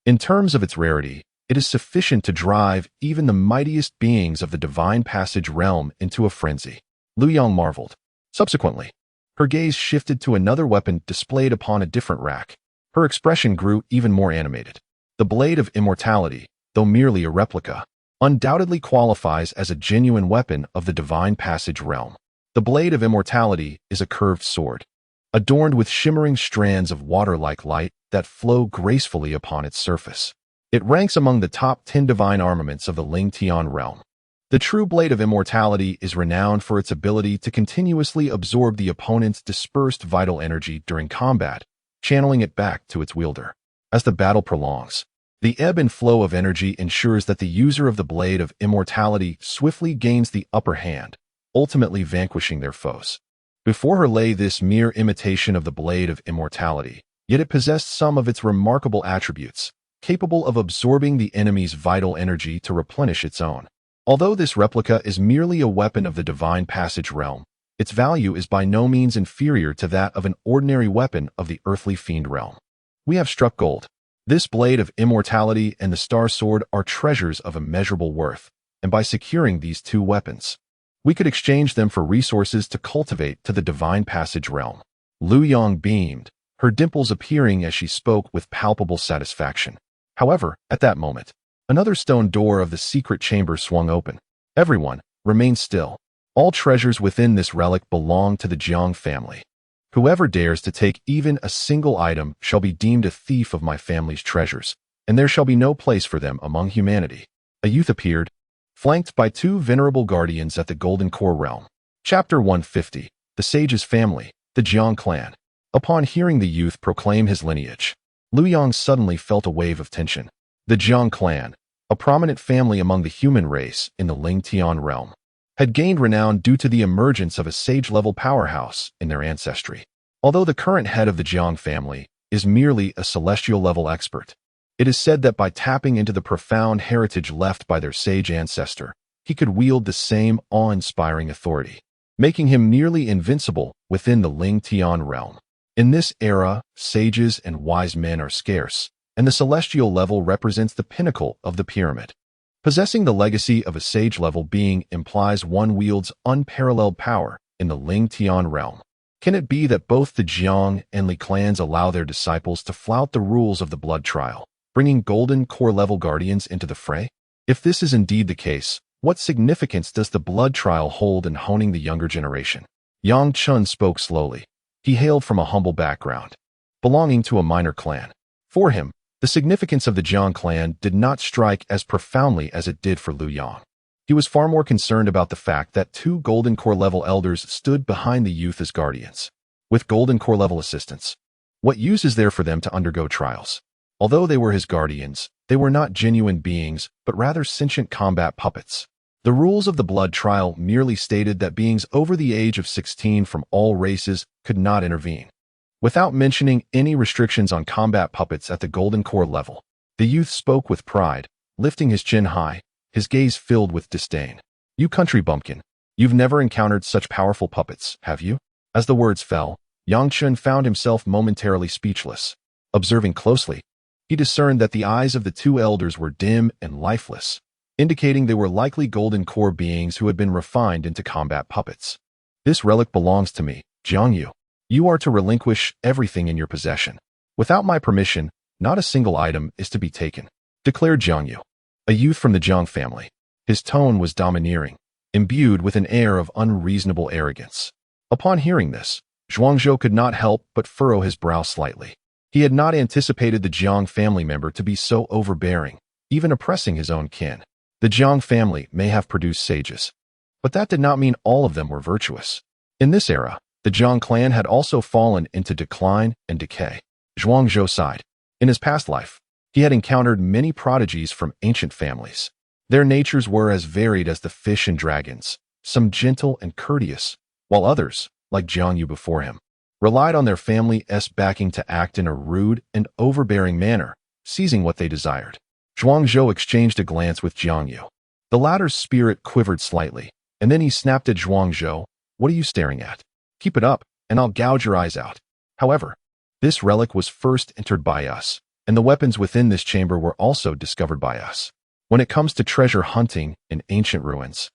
Speaker 1: in terms of its rarity, it is sufficient to drive even the mightiest beings of the divine passage realm into a frenzy. Lu Yong marveled. Subsequently, her gaze shifted to another weapon displayed upon a different rack. Her expression grew even more animated. The Blade of Immortality, though merely a replica, undoubtedly qualifies as a genuine weapon of the divine passage realm. The Blade of Immortality is a curved sword, adorned with shimmering strands of water-like light that flow gracefully upon its surface. It ranks among the top 10 divine armaments of the Ling Tian realm. The true Blade of Immortality is renowned for its ability to continuously absorb the opponent's dispersed vital energy during combat, channeling it back to its wielder. As the battle prolongs, the ebb and flow of energy ensures that the user of the Blade of Immortality swiftly gains the upper hand, ultimately vanquishing their foes. Before her lay this mere imitation of the Blade of Immortality, yet it possessed some of its remarkable attributes, capable of absorbing the enemy's vital energy to replenish its own. Although this replica is merely a weapon of the divine passage realm, its value is by no means inferior to that of an ordinary weapon of the earthly fiend realm. We have struck gold. This Blade of Immortality and the Star Sword are treasures of immeasurable worth, and by securing these two weapons, we could exchange them for resources to cultivate to the divine passage realm. Lu Yong beamed, her dimples appearing as she spoke with palpable satisfaction. However, at that moment, another stone door of the secret chamber swung open. Everyone, remain still. All treasures within this relic belong to the Jiang family. Whoever dares to take even a single item shall be deemed a thief of my family's treasures, and there shall be no place for them among humanity. A youth appeared, flanked by two venerable guardians at the Golden Core realm. Chapter 150. The Sage's Family, the Jiang clan. Upon hearing the youth proclaim his lineage, Lu Yong suddenly felt a wave of tension. The Jiang clan, a prominent family among the human race in the Ling Tian realm, had gained renown due to the emergence of a sage-level powerhouse in their ancestry. Although the current head of the Jiang family is merely a celestial-level expert, it is said that by tapping into the profound heritage left by their sage ancestor, he could wield the same awe-inspiring authority, making him nearly invincible within the Ling Tian realm. In this era, sages and wise men are scarce, and the celestial level represents the pinnacle of the pyramid. Possessing the legacy of a sage-level being implies one wields unparalleled power in the Ling Tian realm. Can it be that both the Jiang and Li clans allow their disciples to flout the rules of the blood trial, bringing golden core-level guardians into the fray? If this is indeed the case, what significance does the blood trial hold in honing the younger generation? Yang Chun spoke slowly. He hailed from a humble background, belonging to a minor clan. For him, the significance of the Jiang clan did not strike as profoundly as it did for Lu Yong. He was far more concerned about the fact that two Golden Core level elders stood behind the youth as guardians. With Golden Core level assistants, what use is there for them to undergo trials? Although they were his guardians, they were not genuine beings, but rather sentient combat puppets. The rules of the blood trial merely stated that beings over the age of 16 from all races could not intervene. Without mentioning any restrictions on combat puppets at the Golden Core level, the youth spoke with pride, lifting his chin high, his gaze filled with disdain. You country bumpkin, you've never encountered such powerful puppets, have you? As the words fell, Yang Chun found himself momentarily speechless. Observing closely, he discerned that the eyes of the two elders were dim and lifeless, indicating they were likely Golden Core beings who had been refined into combat puppets. This relic belongs to me, Jiang Yu. You are to relinquish everything in your possession. Without my permission, not a single item is to be taken, declared Jiang Yu, a youth from the Jiang family. His tone was domineering, imbued with an air of unreasonable arrogance. Upon hearing this, Zhuangzhou could not help but furrow his brow slightly. He had not anticipated the Jiang family member to be so overbearing, even oppressing his own kin. The Jiang family may have produced sages, but that did not mean all of them were virtuous. In this era, the Jiang clan had also fallen into decline and decay. Zhuangzhou sighed. In his past life, he had encountered many prodigies from ancient families. Their natures were as varied as the fish and dragons, some gentle and courteous, while others, like Jiang Yu before him, relied on their family's backing to act in a rude and overbearing manner, seizing what they desired. Zhuangzhou exchanged a glance with Jiang Yu. The latter's spirit quivered slightly, and then he snapped at Zhuangzhou, "What are you staring at? Keep it up, and I'll gouge your eyes out." However, this relic was first entered by us, and the weapons within this chamber were also discovered by us. When it comes to treasure hunting in ancient ruins,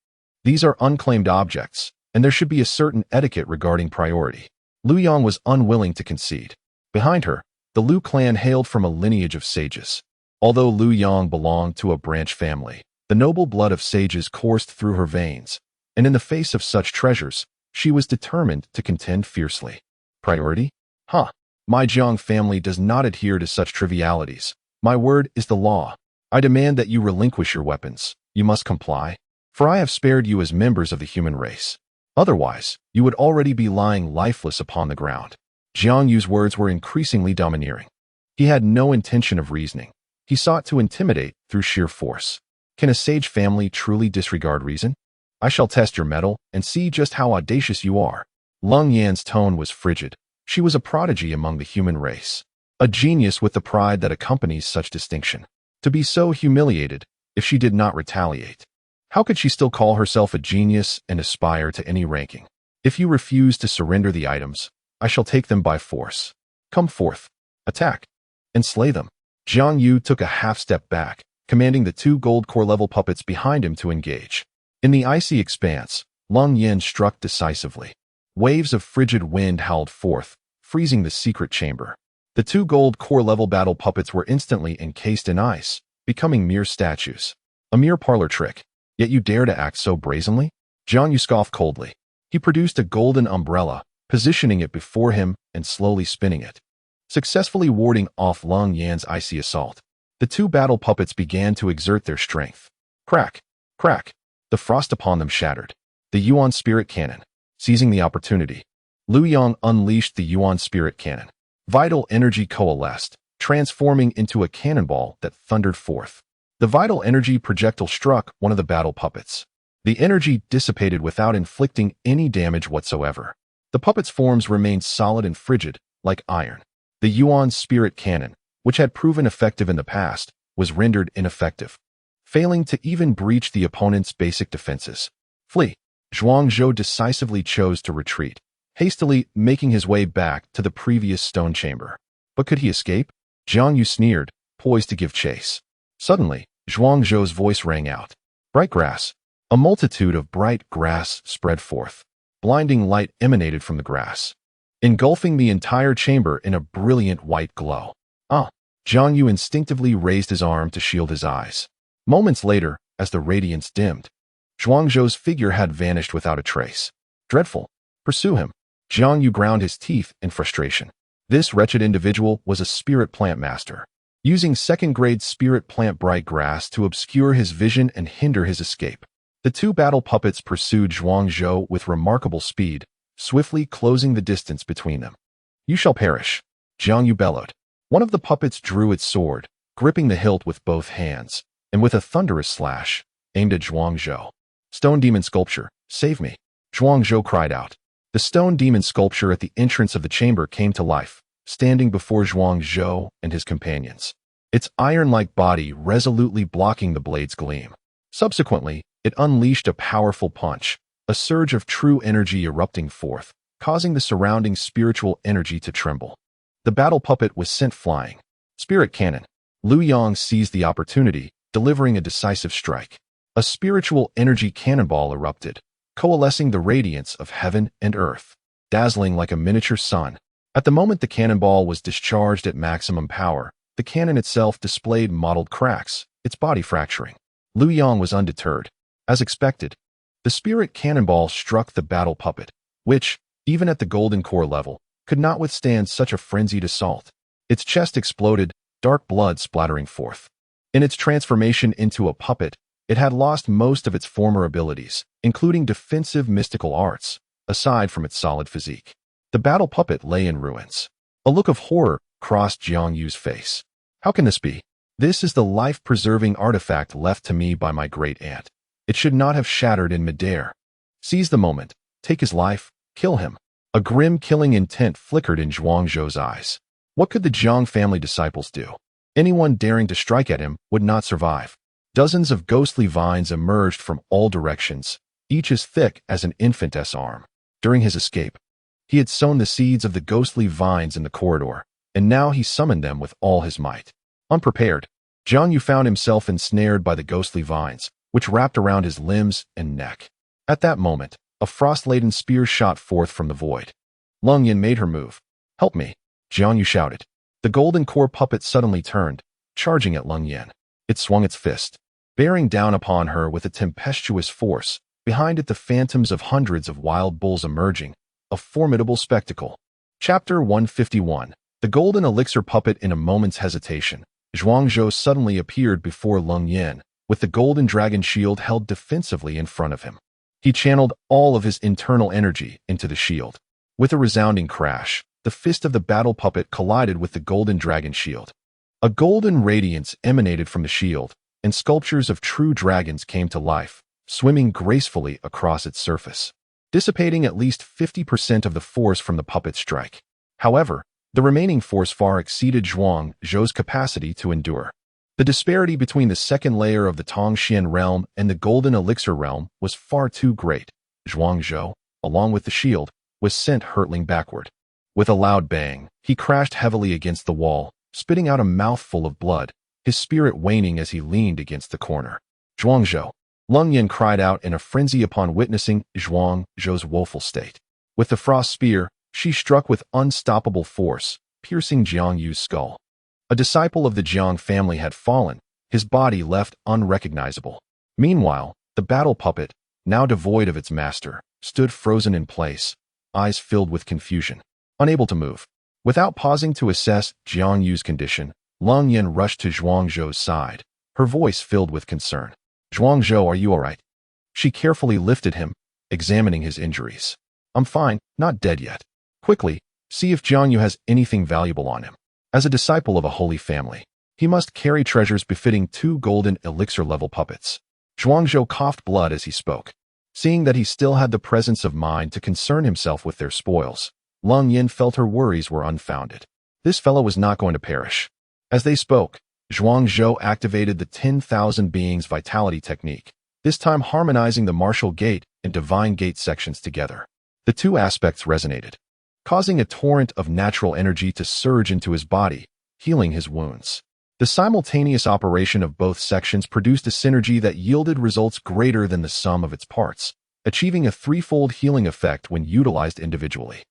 Speaker 1: these are unclaimed objects, and there should be a certain etiquette regarding priority. Lu Yang was unwilling to concede. Behind her, the Lu clan hailed from a lineage of sages. Although Lu Yang belonged to a branch family, the noble blood of sages coursed through her veins, and in the face of such treasures, she was determined to contend fiercely. Priority? Huh. My Jiang family does not adhere to such trivialities. My word is the law. I demand that you relinquish your weapons. You must comply, for I have spared you as members of the human race. Otherwise, you would already be lying lifeless upon the ground. Jiang Yu's words were increasingly domineering. He had no intention of reasoning. He sought to intimidate through sheer force. Can a sage family truly disregard reason? I shall test your mettle and see just how audacious you are. Lung Yan's tone was frigid. She was a prodigy among the human race, a genius with the pride that accompanies such distinction. To be so humiliated if she did not retaliate. How could she still call herself a genius and aspire to any ranking? If you refuse to surrender the items, I shall take them by force. Come forth, attack, and slay them. Jiang Yu took a half-step back, commanding the 2 gold core-level puppets behind him to engage. In the icy expanse, Lung Yan struck decisively. Waves of frigid wind howled forth, freezing the secret chamber. The 2 gold core-level battle puppets were instantly encased in ice, becoming mere statues. A mere parlor trick, yet you dare to act so brazenly? Jiang Yu scoffed coldly. He produced a golden umbrella, positioning it before him and slowly spinning it, successfully warding off Lung Yan's icy assault. The 2 battle puppets began to exert their strength. Crack, crack, the frost upon them shattered. The Yuan Spirit Cannon. Seizing the opportunity, Lu Yang unleashed the Yuan Spirit Cannon. Vital energy coalesced, transforming into a cannonball that thundered forth. The vital energy projectile struck one of the battle puppets. The energy dissipated without inflicting any damage whatsoever. The puppet's forms remained solid and frigid, like iron. The Yuan Spirit Cannon, which had proven effective in the past, was rendered ineffective, failing to even breach the opponent's basic defenses. Flee. Zhuangzhou decisively chose to retreat, hastily making his way back to the previous stone chamber. But could he escape? Jiang Yu sneered, poised to give chase. Suddenly, Zhuangzhou's voice rang out. Bright grass. A multitude of bright grass spread forth. Blinding light emanated from the grass, engulfing the entire chamber in a brilliant white glow. Jiang Yu instinctively raised his arm to shield his eyes. Moments later, as the radiance dimmed, Zhuangzhou's figure had vanished without a trace. Dreadful. Pursue him. Jiang Yu ground his teeth in frustration. This wretched individual was a spirit plant master, using second-grade spirit plant bright grass to obscure his vision and hinder his escape. The 2 battle puppets pursued Zhuangzhou with remarkable speed, swiftly closing the distance between them. You shall perish. Jiang Yu bellowed. One of the puppets drew its sword, gripping the hilt with both hands, and with a thunderous slash, aimed at Zhuangzhou. Stone demon sculpture, save me. Zhuangzhou cried out. The stone demon sculpture at the entrance of the chamber came to life, standing before Zhuangzhou and his companions, its iron-like body resolutely blocking the blade's gleam. Subsequently, it unleashed a powerful punch, a surge of true energy erupting forth, causing the surrounding spiritual energy to tremble. The battle puppet was sent flying. Spirit Cannon. Lu Yang seized the opportunity, delivering a decisive strike. A spiritual energy cannonball erupted, coalescing the radiance of heaven and earth, dazzling like a miniature sun. At the moment the cannonball was discharged at maximum power, the cannon itself displayed mottled cracks, its body fracturing. Lu Yang was undeterred. As expected, the spirit cannonball struck the battle puppet, which, even at the golden core level, could not withstand such a frenzied assault. Its chest exploded, dark blood splattering forth. In its transformation into a puppet, it had lost most of its former abilities, including defensive mystical arts, aside from its solid physique. The battle puppet lay in ruins. A look of horror crossed Jiang Yu's face. How can this be? This is the life-preserving artifact left to me by my great-aunt. It should not have shattered in midair. Seize the moment. Take his life. Kill him. A grim killing intent flickered in Zhuangzhou's eyes. What could the Jiang family disciples do? Anyone daring to strike at him would not survive. Dozens of ghostly vines emerged from all directions, each as thick as an infant's arm. During his escape, he had sown the seeds of the ghostly vines in the corridor, and now he summoned them with all his might. Unprepared, Jiang Yu found himself ensnared by the ghostly vines, which wrapped around his limbs and neck. At that moment, a frost-laden spear shot forth from the void. Lung Yin made her move. "Help me," Jiang Yu shouted. The golden core puppet suddenly turned, charging at Lung Yin. It swung its fist, bearing down upon her with a tempestuous force, behind it the phantoms of hundreds of wild bulls emerging, a formidable spectacle. Chapter 151. The golden elixir puppet. In a moment's hesitation, Zhuangzhou suddenly appeared before Lung Yin, with the golden dragon shield held defensively in front of him. He channeled all of his internal energy into the shield. With a resounding crash, the fist of the battle puppet collided with the golden dragon shield. A golden radiance emanated from the shield, and sculptures of true dragons came to life, swimming gracefully across its surface, dissipating at least 50% of the force from the puppet's strike. However, the remaining force far exceeded Zhuangzhou's capacity to endure. The disparity between the second layer of the Tongxian realm and the golden elixir realm was far too great. Zhuangzhou, along with the shield, was sent hurtling backward. With a loud bang, he crashed heavily against the wall, spitting out a mouthful of blood, his spirit waning as he leaned against the corner. "Zhuangzhou!" Lung Yin cried out in a frenzy upon witnessing Zhuangzhou's woeful state. With the frost spear, she struck with unstoppable force, piercing Jiang Yu's skull. A disciple of the Jiang family had fallen, his body left unrecognizable. Meanwhile, the battle puppet, now devoid of its master, stood frozen in place, eyes filled with confusion, unable to move. Without pausing to assess Jiang Yu's condition, Lung Yin rushed to Zhuangzhou's side, her voice filled with concern. "Zhuangzhou, are you all right?" She carefully lifted him, examining his injuries. "I'm fine, not dead yet." "Quickly, see if Jiang Yu has anything valuable on him. As a disciple of a holy family, he must carry treasures befitting 2 golden elixir-level puppets." Zhuangzhou coughed blood as he spoke. Seeing that he still had the presence of mind to concern himself with their spoils, Lung Yin felt her worries were unfounded. This fellow was not going to perish. As they spoke, Zhuangzhou activated the 10,000 Beings Vitality technique, this time harmonizing the martial gate and divine gate sections together. The two aspects resonated, causing a torrent of natural energy to surge into his body, healing his wounds. The simultaneous operation of both sections produced a synergy that yielded results greater than the sum of its parts, achieving a threefold healing effect when utilized individually.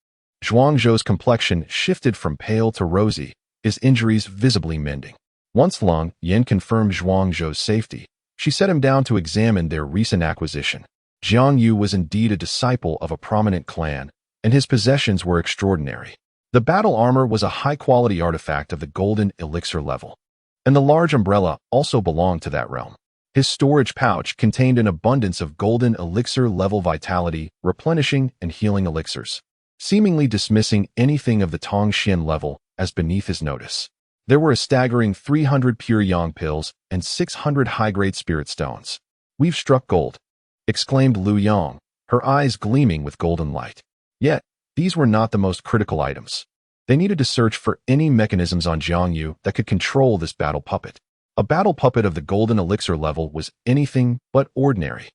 Speaker 1: Zhuangzhou's complexion shifted from pale to rosy, his injuries visibly mending. Once Lung Yin confirmed Zhuangzhou's safety, she set him down to examine their recent acquisition. Jiang Yu was indeed a disciple of a prominent clan, and his possessions were extraordinary. The battle armor was a high-quality artifact of the golden elixir level, and the large umbrella also belonged to that realm. His storage pouch contained an abundance of golden elixir-level vitality, replenishing and healing elixirs, seemingly dismissing anything of the Tongxian level as beneath his notice. There were a staggering 300 pure yang pills and 600 high-grade spirit stones. "We've struck gold," exclaimed Lu Yang, her eyes gleaming with golden light. Yet, these were not the most critical items. They needed to search for any mechanisms on Jiang Yu that could control this battle puppet. A battle puppet of the golden elixir level was anything but ordinary,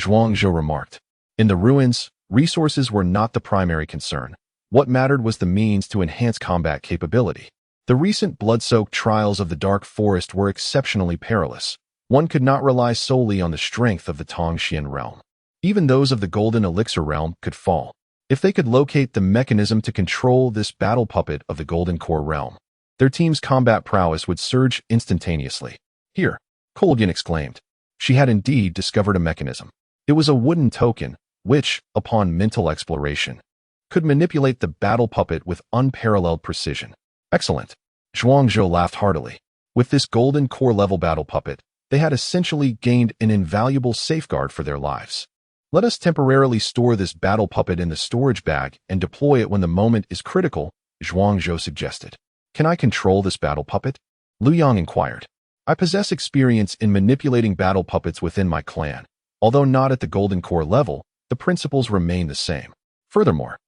Speaker 1: Zhuangzhou remarked. In the ruins, resources were not the primary concern. What mattered was the means to enhance combat capability. The recent blood-soaked trials of the Dark Forest were exceptionally perilous. One could not rely solely on the strength of the Tongxian realm. Even those of the golden elixir realm could fall. If they could locate the mechanism to control this battle puppet of the golden core realm, their team's combat prowess would surge instantaneously. "Here," Kolgin exclaimed. She had indeed discovered a mechanism. It was a wooden token, which, upon mental exploration, could manipulate the battle puppet with unparalleled precision. "Excellent." Zhuangzhou laughed heartily. With this golden core level battle puppet, they had essentially gained an invaluable safeguard for their lives. "Let us temporarily store this battle puppet in the storage bag and deploy it when the moment is critical," Zhuangzhou suggested. "Can I control this battle puppet?" Lu Yang inquired. I possess experience in manipulating battle puppets within my clan. Although not at the golden core level, the principles remain the same. Furthermore,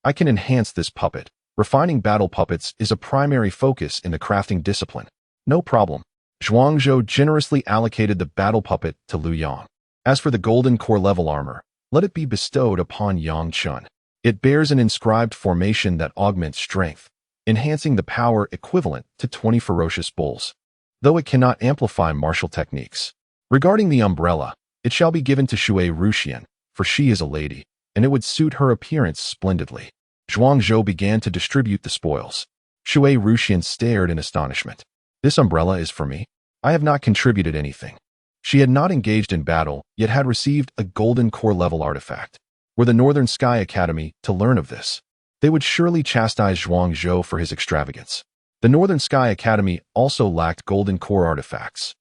Speaker 1: I can enhance this puppet. Refining battle puppets is a primary focus in the crafting discipline. No problem. Zhuangzhou generously allocated the battle puppet to Lu Yang. As for the golden core level armor, let it be bestowed upon Yang Chun. It bears an inscribed formation that augments strength, enhancing the power equivalent to 20 ferocious bulls, though it cannot amplify martial techniques. Regarding the umbrella, it shall be given to Shui Ruxian, for she is a lady, and it would suit her appearance splendidly. Zhuangzhou began to distribute the spoils. Shui Ruxian stared in astonishment. This umbrella is for me? I have not contributed anything. She had not engaged in battle, yet had received a golden core level artifact. Were the Northern Sky Academy to learn of this, they would surely chastise Zhuangzhou for his extravagance. The Northern Sky Academy also lacked golden core artifacts.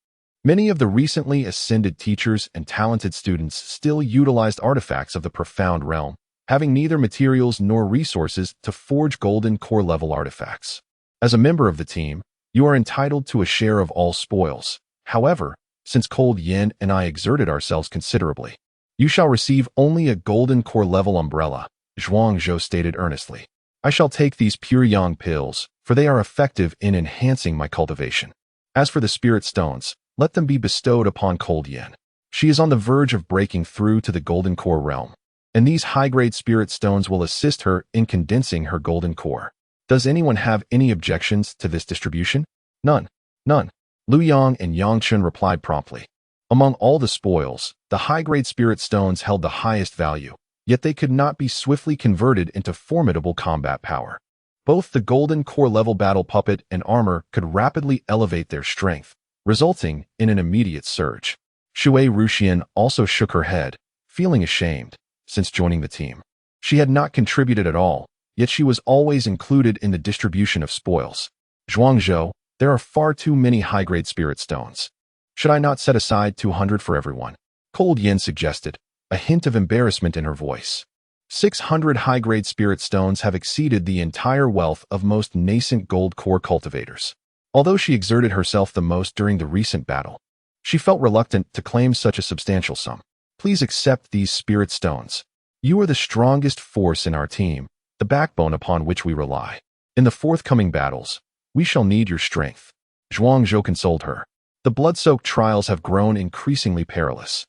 Speaker 1: Many of the recently ascended teachers and talented students still utilized artifacts of the profound realm, having neither materials nor resources to forge golden core level artifacts. As a member of the team, you are entitled to a share of all spoils. However, since Cold Yin and I exerted ourselves considerably, you shall receive only a golden core level umbrella, Zhuangzhou stated earnestly. I shall take these pure yang pills, for they are effective in enhancing my cultivation. As for the spirit stones, let them be bestowed upon Cold Yin. She is on the verge of breaking through to the golden core realm, and these high-grade spirit stones will assist her in condensing her golden core. Does anyone have any objections to this distribution? None. None. Lu Yang and Yang Chun replied promptly. Among all the spoils, the high-grade spirit stones held the highest value, yet they could not be swiftly converted into formidable combat power. Both the golden core level battle puppet and armor could rapidly elevate their strength, resulting in an immediate surge. Shui Ruxian also shook her head, feeling ashamed. Since joining the team, she had not contributed at all, yet she was always included in the distribution of spoils. Zhuangzhou, there are far too many high-grade spirit stones. Should I not set aside 200 for everyone? Cold Yin suggested, a hint of embarrassment in her voice. 600 high-grade spirit stones have exceeded the entire wealth of most nascent gold core cultivators. Although she exerted herself the most during the recent battle, she felt reluctant to claim such a substantial sum. Please accept these spirit stones. You are the strongest force in our team, the backbone upon which we rely. In the forthcoming battles, we shall need your strength. Zhuangzhou consoled her. The blood-soaked trials have grown increasingly perilous.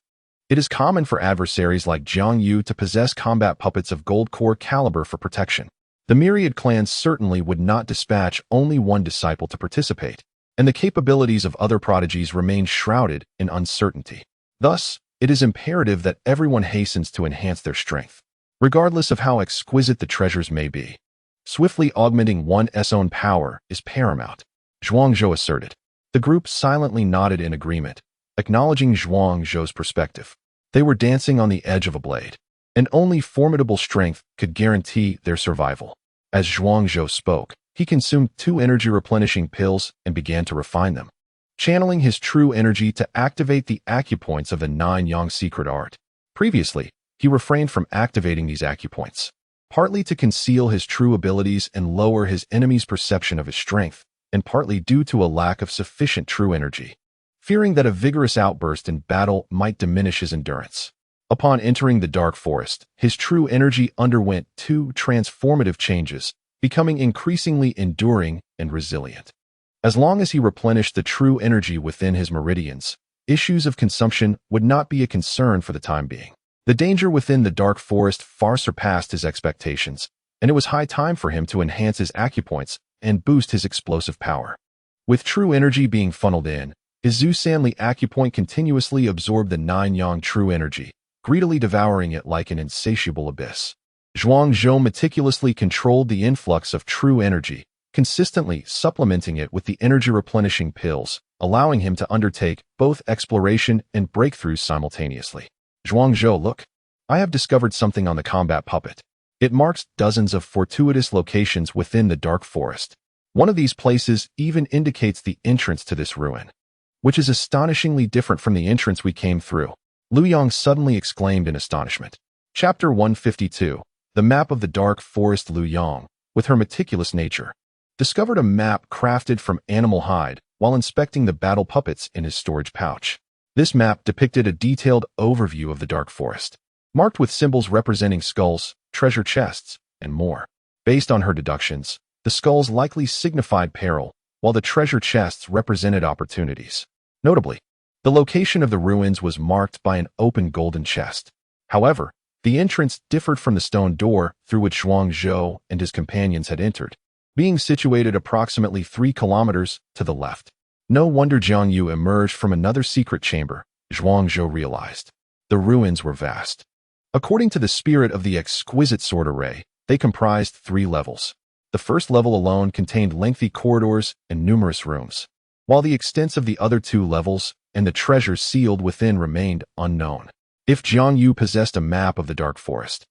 Speaker 1: It is common for adversaries like Jiang Yu to possess combat puppets of gold core caliber for protection. The myriad clans certainly would not dispatch only one disciple to participate, and the capabilities of other prodigies remain shrouded in uncertainty. Thus, it is imperative that everyone hastens to enhance their strength, regardless of how exquisite the treasures may be. Swiftly augmenting one's own power is paramount, Zhuangzhou asserted. The group silently nodded in agreement, acknowledging Zhuangzhou's perspective. They were dancing on the edge of a blade, and only formidable strength could guarantee their survival. As Zhuangzhou spoke, he consumed 2 energy-replenishing pills and began to refine them, channeling his true energy to activate the acupoints of the 9 Yang secret art. Previously, he refrained from activating these acupoints, partly to conceal his true abilities and lower his enemy's perception of his strength, and partly due to a lack of sufficient true energy, fearing that a vigorous outburst in battle might diminish his endurance. Upon entering the dark forest, his true energy underwent 2 transformative changes, becoming increasingly enduring and resilient. As long as he replenished the true energy within his meridians, issues of consumption would not be a concern for the time being. The danger within the dark forest far surpassed his expectations, and it was high time for him to enhance his acupoints and boost his explosive power. With true energy being funneled in, his Zhu Sanli acupoint continuously absorbed the 9 Yang true energy, greedily devouring it like an insatiable abyss. Zhuangzhou meticulously controlled the influx of true energy, consistently supplementing it with the energy-replenishing pills, allowing him to undertake both exploration and breakthroughs simultaneously. Zhuangzhou, look, I have discovered something on the combat puppet. It marks dozens of fortuitous locations within the dark forest. One of these places even indicates the entrance to this ruin, which is astonishingly different from the entrance we came through. Lu Yang suddenly exclaimed in astonishment. Chapter 152, The Map of the Dark Forest. Lu Yang, with her meticulous nature, discovered a map crafted from animal hide, while inspecting the battle puppets in his storage pouch. This map depicted a detailed overview of the dark forest, marked with symbols representing skulls, treasure chests, and more. Based on her deductions, the skulls likely signified peril, while the treasure chests represented opportunities. Notably, the location of the ruins was marked by an open golden chest. However, the entrance differed from the stone door through which Zhuang Zhou and his companions had entered, being situated approximately 3 kilometers to the left. No wonder Jiang Yu emerged from another secret chamber, Zhuang Zhou realized. The ruins were vast. According to the spirit of the exquisite sword array, they comprised 3 levels. The first level alone contained lengthy corridors and numerous rooms, while the extents of the other 2 levels and the treasures sealed within remained unknown. If Jiang Yu possessed a map of the dark forest,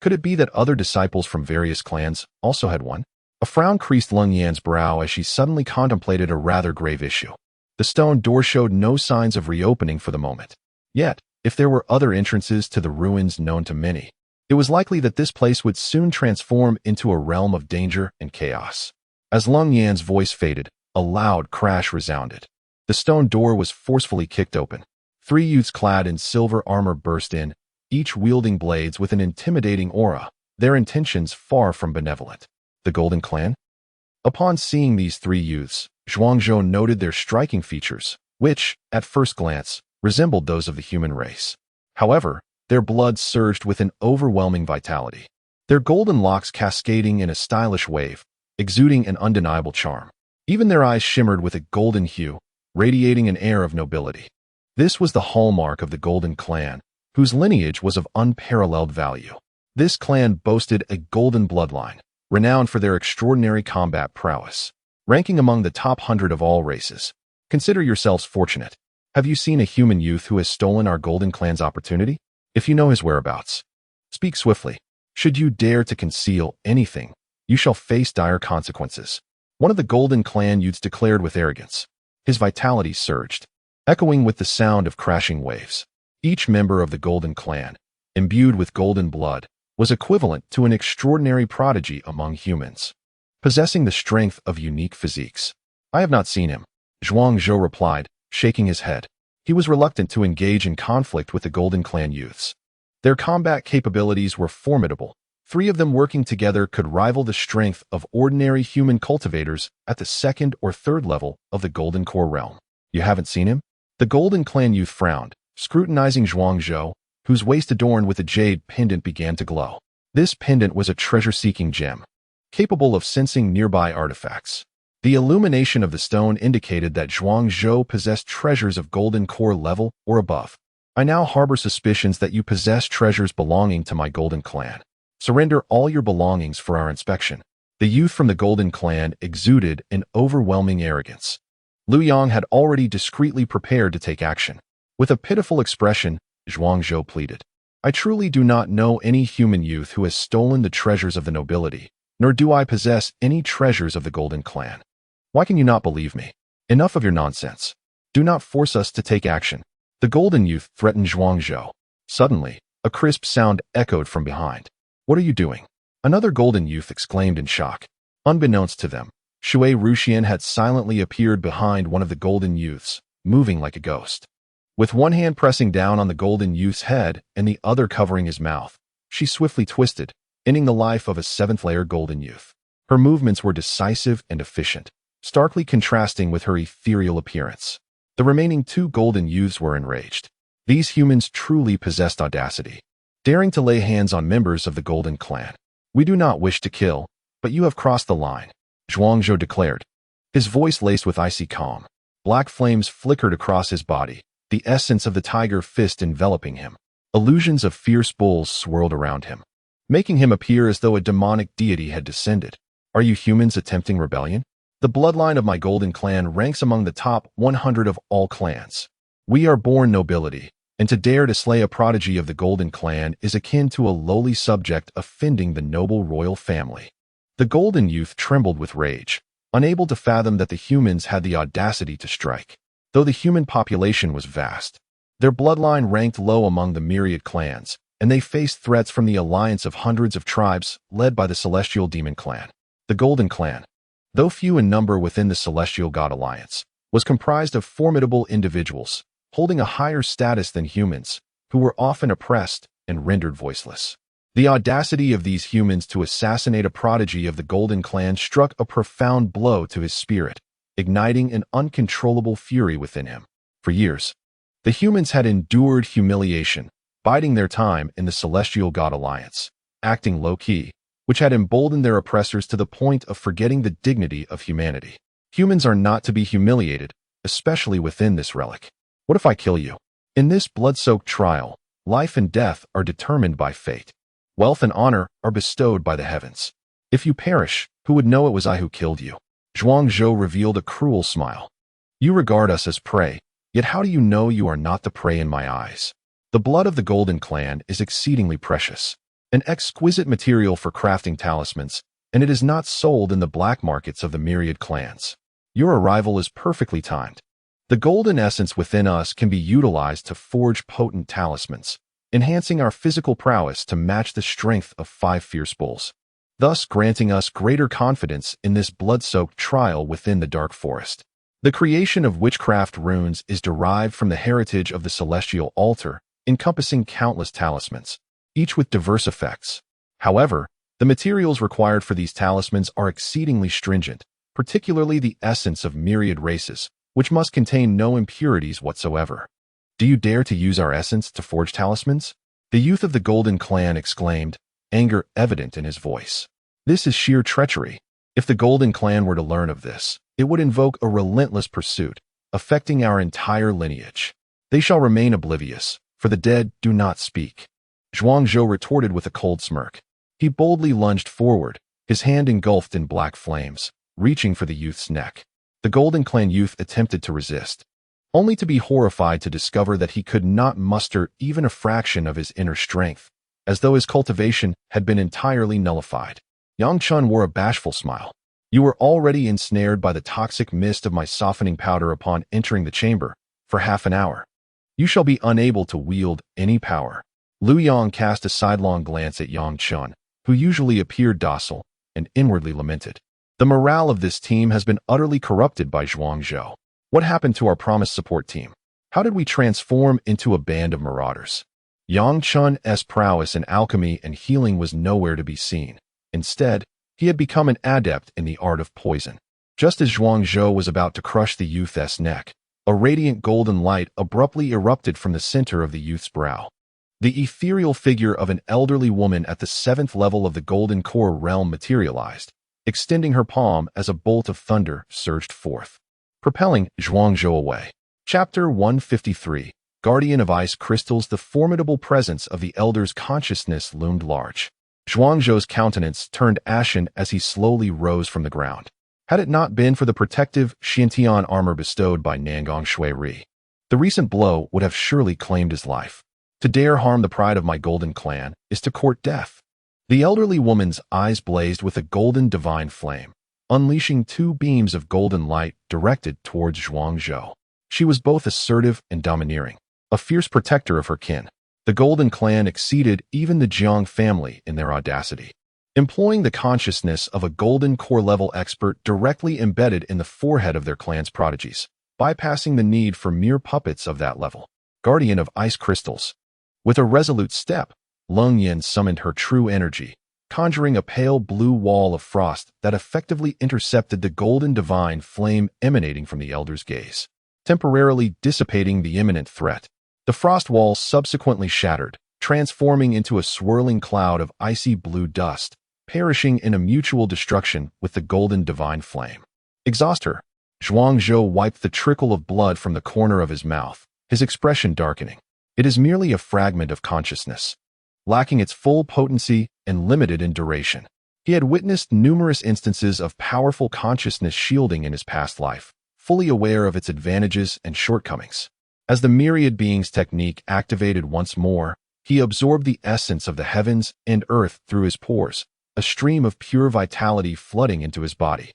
Speaker 1: could it be that other disciples from various clans also had one? A frown creased Lung Yan's brow as she suddenly contemplated a rather grave issue. The stone door showed no signs of reopening for the moment. Yet, if there were other entrances to the ruins known to many, it was likely that this place would soon transform into a realm of danger and chaos. As Lung Yan's voice faded, a loud crash resounded. The stone door was forcefully kicked open. 3 youths clad in silver armor burst in, each wielding blades with an intimidating aura, their intentions far from benevolent. The Golden Clan? Upon seeing these 3 youths, Zhuang Zhou noted their striking features, which, at first glance, resembled those of the human race. However, their blood surged with an overwhelming vitality, their golden locks cascading in a stylish wave, exuding an undeniable charm. Even their eyes shimmered with a golden hue, radiating an air of nobility. This was the hallmark of the Golden Clan, whose lineage was of unparalleled value. This clan boasted a golden bloodline, renowned for their extraordinary combat prowess, ranking among the top 100 of all races. Consider yourselves fortunate. Have you seen a human youth who has stolen our Golden Clan's opportunity? If you know his whereabouts, speak swiftly. Should you dare to conceal anything, you shall face dire consequences. One of the Golden Clan youths declared with arrogance. His vitality surged, echoing with the sound of crashing waves. Each member of the Golden Clan, imbued with golden blood, was equivalent to an extraordinary prodigy among humans, possessing the strength of unique physiques. I have not seen him, Zhuang Zhou replied, shaking his head. He was reluctant to engage in conflict with the Golden Clan youths. Their combat capabilities were formidable. 3 of them working together could rival the strength of ordinary human cultivators at the 2nd or 3rd level of the Golden Core realm. You haven't seen him? The Golden Clan youth frowned, scrutinizing Zhuang Zhou, whose waist adorned with a jade pendant began to glow. This pendant was a treasure-seeking gem, capable of sensing nearby artifacts. The illumination of the stone indicated that Zhuang Zhou possessed treasures of Golden Core level or above. I now harbor suspicions that you possess treasures belonging to my Golden Clan. Surrender all your belongings for our inspection. The youth from the Golden Clan exuded an overwhelming arrogance. Liu Yang had already discreetly prepared to take action. With a pitiful expression, Zhuang Zhou pleaded. I truly do not know any human youth who has stolen the treasures of the nobility, nor do I possess any treasures of the Golden Clan. Why can you not believe me? Enough of your nonsense. Do not force us to take action. The Golden Youth threatened Zhuang Zhou. Suddenly, a crisp sound echoed from behind. What are you doing? Another Golden Youth exclaimed in shock. Unbeknownst to them, Shui Ruxian had silently appeared behind one of the Golden Youths, moving like a ghost. With one hand pressing down on the Golden Youth's head and the other covering his mouth, she swiftly twisted, ending the life of a 7th-layer Golden Youth. Her movements were decisive and efficient, starkly contrasting with her ethereal appearance. The remaining 2 Golden Youths were enraged. These humans truly possessed audacity, daring to lay hands on members of the Golden Clan. We do not wish to kill, but you have crossed the line, Zhuang Zhou declared, his voice laced with icy calm. Black flames flickered across his body, the essence of the tiger fist enveloping him. Illusions of fierce bulls swirled around him, making him appear as though a demonic deity had descended. Are you humans attempting rebellion? The bloodline of my Golden Clan ranks among the top 100 of all clans. We are born nobility, and to dare to slay a prodigy of the Golden Clan is akin to a lowly subject offending the noble royal family. The Golden Youth trembled with rage, unable to fathom that the humans had the audacity to strike. Though the human population was vast, their bloodline ranked low among the myriad clans, and they faced threats from the alliance of hundreds of tribes led by the Celestial Demon Clan. The Golden Clan, though few in number within the Celestial God Alliance, was comprised of formidable individuals, holding a higher status than humans, who were often oppressed and rendered voiceless. The audacity of these humans to assassinate a prodigy of the Golden Clan struck a profound blow to his spirit, igniting an uncontrollable fury within him. For years, the humans had endured humiliation, biding their time in the Celestial God Alliance, acting low-key, which had emboldened their oppressors to the point of forgetting the dignity of humanity. Humans are not to be humiliated, especially within this relic. What if I kill you? In this blood-soaked trial, life and death are determined by fate. Wealth and honor are bestowed by the heavens. If you perish, who would know it was I who killed you? Zhuangzhou revealed a cruel smile. You regard us as prey, yet how do you know you are not the prey in my eyes? The blood of the Golden Clan is exceedingly precious, an exquisite material for crafting talismans, and it is not sold in the black markets of the myriad clans. Your arrival is perfectly timed. The golden essence within us can be utilized to forge potent talismans, enhancing our physical prowess to match the strength of 5 fierce bulls, thus granting us greater confidence in this blood-soaked trial within the dark forest. The creation of witchcraft runes is derived from the heritage of the celestial altar, encompassing countless talismans, each with diverse effects. However, the materials required for these talismans are exceedingly stringent, particularly the essence of myriad races, which must contain no impurities whatsoever. Do you dare to use our essence to forge talismans? The youth of the Golden Clan exclaimed, anger evident in his voice. This is sheer treachery. If the Golden Clan were to learn of this, it would invoke a relentless pursuit, affecting our entire lineage. They shall remain oblivious, for the dead do not speak. Zhuangzhou retorted with a cold smirk. He boldly lunged forward, his hand engulfed in black flames, reaching for the youth's neck. The Golden Clan youth attempted to resist, only to be horrified to discover that he could not muster even a fraction of his inner strength, as though his cultivation had been entirely nullified. Yang Chun wore a bashful smile. You were already ensnared by the toxic mist of my softening powder upon entering the chamber. For half an hour, you shall be unable to wield any power. Lu Yang cast a sidelong glance at Yang Chun, who usually appeared docile, and inwardly lamented. The morale of this team has been utterly corrupted by Zhuangzhou. What happened to our promised support team? How did we transform into a band of marauders? Yang Chun's prowess in alchemy and healing was nowhere to be seen. Instead, he had become an adept in the art of poison. Just as Zhuangzhou was about to crush the youth's neck, a radiant golden light abruptly erupted from the center of the youth's brow. The ethereal figure of an elderly woman at the 7th level of the Golden Core realm materialized, extending her palm as a bolt of thunder surged forth, propelling Zhuangzhou away. Chapter 153, Guardian of Ice Crystals. The formidable presence of the elder's consciousness loomed large. Zhuangzhou's countenance turned ashen as he slowly rose from the ground. Had it not been for the protective Xiantian armor bestowed by Nangong Shui Ri, the recent blow would have surely claimed his life. To dare harm the pride of my Golden Clan is to court death. The elderly woman's eyes blazed with a golden divine flame, unleashing 2 beams of golden light directed towards Zhuangzhou. She was both assertive and domineering, a fierce protector of her kin. The Golden Clan exceeded even the Jiang family in their audacity, employing the consciousness of a Golden Core level expert directly embedded in the forehead of their clan's prodigies, bypassing the need for mere puppets of that level. Guardian of Ice Crystals. With a resolute step, Lung Yin summoned her true energy, conjuring a pale blue wall of frost that effectively intercepted the golden divine flame emanating from the elder's gaze, temporarily dissipating the imminent threat. The frost wall subsequently shattered, transforming into a swirling cloud of icy blue dust, perishing in a mutual destruction with the golden divine flame. Exhaust her. Zhuangzhou wiped the trickle of blood from the corner of his mouth, his expression darkening. It is merely a fragment of consciousness, lacking its full potency and limited in duration. He had witnessed numerous instances of powerful consciousness shielding in his past life, fully aware of its advantages and shortcomings. As the myriad being's technique activated once more, he absorbed the essence of the heavens and earth through his pores, a stream of pure vitality flooding into his body,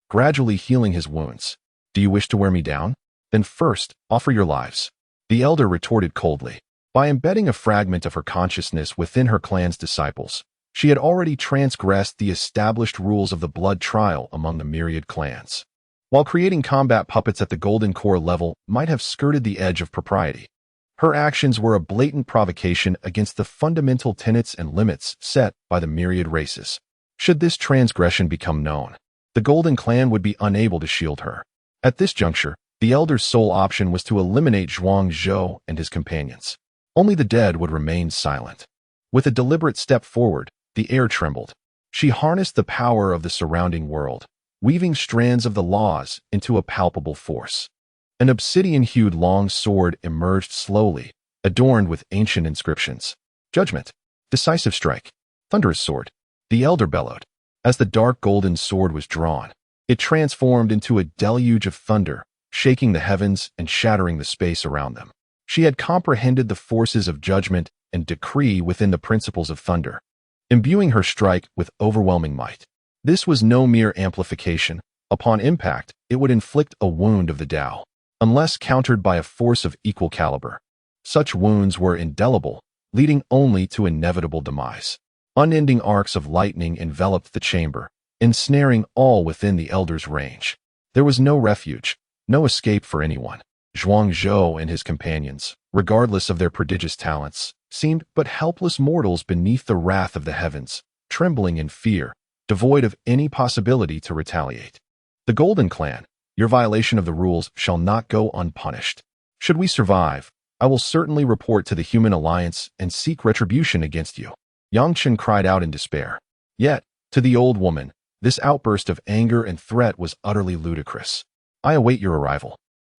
Speaker 1: gradually healing his wounds. Do you wish to wear me down? Then first, offer your lives. The elder retorted coldly. By embedding a fragment of her consciousness within her clan's disciples, she had already transgressed the established rules of the blood trial among the myriad clans. while creating combat puppets at the Golden Core level might have skirted the edge of propriety. Her actions were a blatant provocation against the fundamental tenets and limits set by the myriad races. Should this transgression become known, the Golden Clan would be unable to shield her. At this juncture, the Elder's sole option was to eliminate Zhuang Zhou and his companions. Only the dead would remain silent. With a deliberate step forward, the air trembled. She harnessed the power of the surrounding world, weaving strands of the laws into a palpable force. An obsidian-hued long sword emerged slowly, adorned with ancient inscriptions. Judgment. Decisive strike. Thunderous sword. The Elder bellowed. As the dark golden sword was drawn, it transformed into a deluge of thunder, shaking the heavens and shattering the space around them. She had comprehended the forces of judgment and decree within the principles of thunder, imbuing her strike with overwhelming might. This was no mere amplification. Upon impact, it would inflict a wound of the Tao, unless countered by a force of equal caliber. Such wounds were indelible, leading only to inevitable demise. Unending arcs of lightning enveloped the chamber, ensnaring all within the Elder's range. There was no refuge, no escape for anyone. Zhuang Zhou and his companions, regardless of their prodigious talents, seemed but helpless mortals beneath the wrath of the heavens, trembling in fear, devoid of any possibility to retaliate. The Golden Clan, your violation of the rules shall not go unpunished. Should we survive, I will certainly report to the Human Alliance and seek retribution against you. Yang Chen cried out in despair. Yet, to the old woman, this outburst of anger and threat was utterly ludicrous. I await your arrival,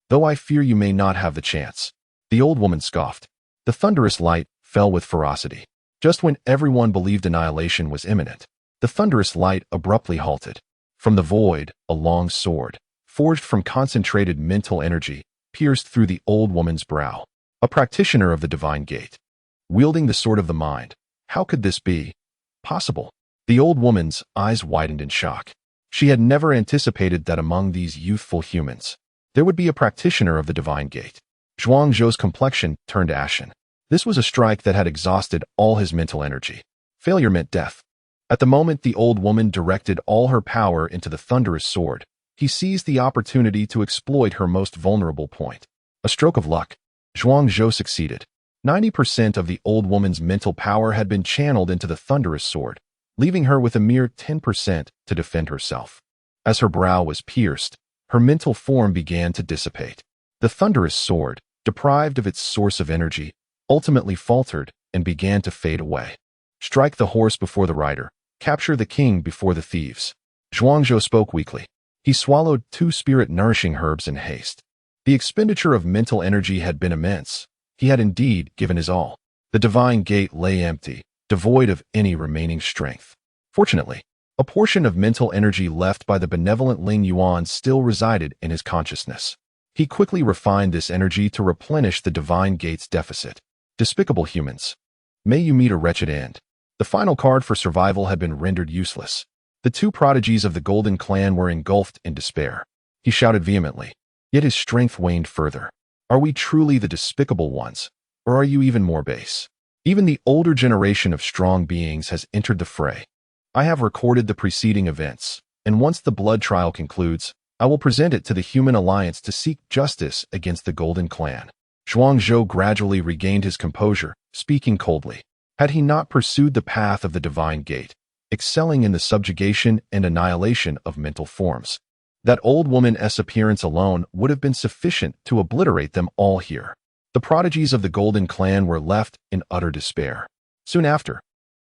Speaker 1: though I fear you may not have the chance. The old woman scoffed. The thunderous light fell with ferocity. Just when everyone believed annihilation was imminent, the thunderous light abruptly halted. From the void, a long sword, forged from concentrated mental energy, pierced through the old woman's brow. A practitioner of the divine gate, wielding the sword of the mind. How could this be possible? The old woman's eyes widened in shock. She had never anticipated that among these youthful humans, there would be a practitioner of the divine gate. Zhuang Zhou's complexion turned ashen. This was a strike that had exhausted all his mental energy. Failure meant death. At the moment the old woman directed all her power into the thunderous sword, he seized the opportunity to exploit her most vulnerable point. A stroke of luck. Zhuang Zhou succeeded. 90% of the old woman's mental power had been channeled into the thunderous sword, leaving her with a mere 10% to defend herself. As her brow was pierced, her mental form began to dissipate. The thunderous sword, deprived of its source of energy, ultimately faltered and began to fade away. Strike the horse before the rider, capture the king before the thieves. Zhuang Zhou spoke weakly. He swallowed 2 spirit-nourishing herbs in haste. The expenditure of mental energy had been immense. He had indeed given his all. The divine gate lay empty, devoid of any remaining strength. Fortunately, a portion of mental energy left by the benevolent Ling Yuan still resided in his consciousness. He quickly refined this energy to replenish the divine gate's deficit. Despicable humans. May you meet a wretched end. The final card for survival had been rendered useless. The 2 prodigies of the Golden Clan were engulfed in despair. He shouted vehemently, yet his strength waned further. Are we truly the despicable ones, or are you even more base? Even the older generation of strong beings has entered the fray. I have recorded the preceding events, and once the blood trial concludes, I will present it to the Human Alliance to seek justice against the Golden Clan. Zhuang Zhou gradually regained his composure, speaking coldly. Had he not pursued the path of the divine gate, excelling in the subjugation and annihilation of mental forms, that old woman's appearance alone would have been sufficient to obliterate them all here. The prodigies of the Golden Clan were left in utter despair. Soon after,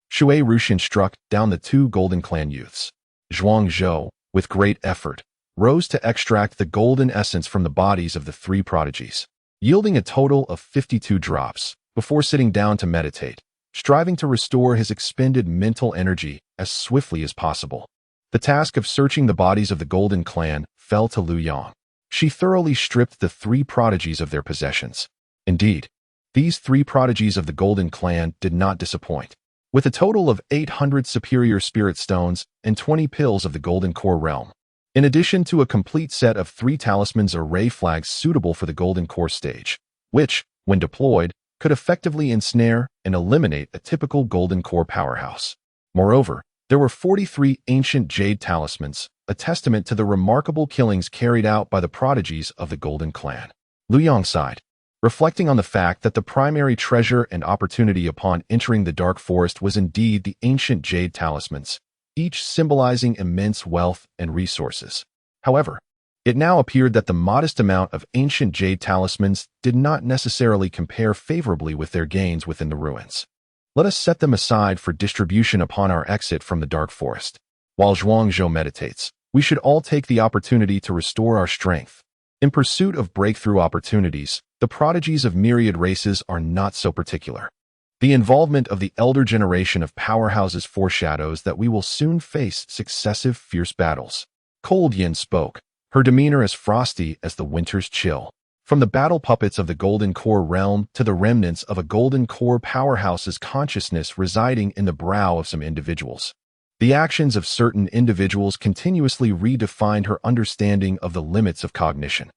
Speaker 1: Shui Rushin struck down the 2 Golden Clan youths. Zhuang Zhou, with great effort, rose to extract the golden essence from the bodies of the 3 prodigies, yielding a total of 52 drops, before sitting down to meditate, striving to restore his expended mental energy as swiftly as possible. The task of searching the bodies of the Golden Clan fell to Lu Yang. She thoroughly stripped the 3 prodigies of their possessions. Indeed, these 3 prodigies of the Golden Clan did not disappoint. With a total of 800 superior spirit stones and 20 pills of the Golden Core realm, in addition to a complete set of 3 talismans or ray flags suitable for the Golden Core stage, which, when deployed, could effectively ensnare and eliminate a typical Golden Core powerhouse. Moreover, There were 43 ancient jade talismans, a testament to the remarkable killings carried out by the prodigies of the Golden Clan. Liu Yang sighed, reflecting on the fact that the primary treasure and opportunity upon entering the Dark Forest was indeed the ancient jade talismans, each symbolizing immense wealth and resources. However, it now appeared that the modest amount of ancient jade talismans did not necessarily compare favorably with their gains within the ruins. Let us set them aside for distribution upon our exit from the Dark Forest. While Zhuangzhou meditates, we should all take the opportunity to restore our strength. In pursuit of breakthrough opportunities, the prodigies of myriad races are not so particular. The involvement of the elder generation of powerhouses foreshadows that we will soon face successive fierce battles. Cold Yin spoke, her demeanor as frosty as the winter's chill. From the battle puppets of the Golden Core realm to the remnants of a Golden Core powerhouse's consciousness residing in the brow of some individuals. The actions of certain individuals continuously redefined her understanding of the limits of cognition.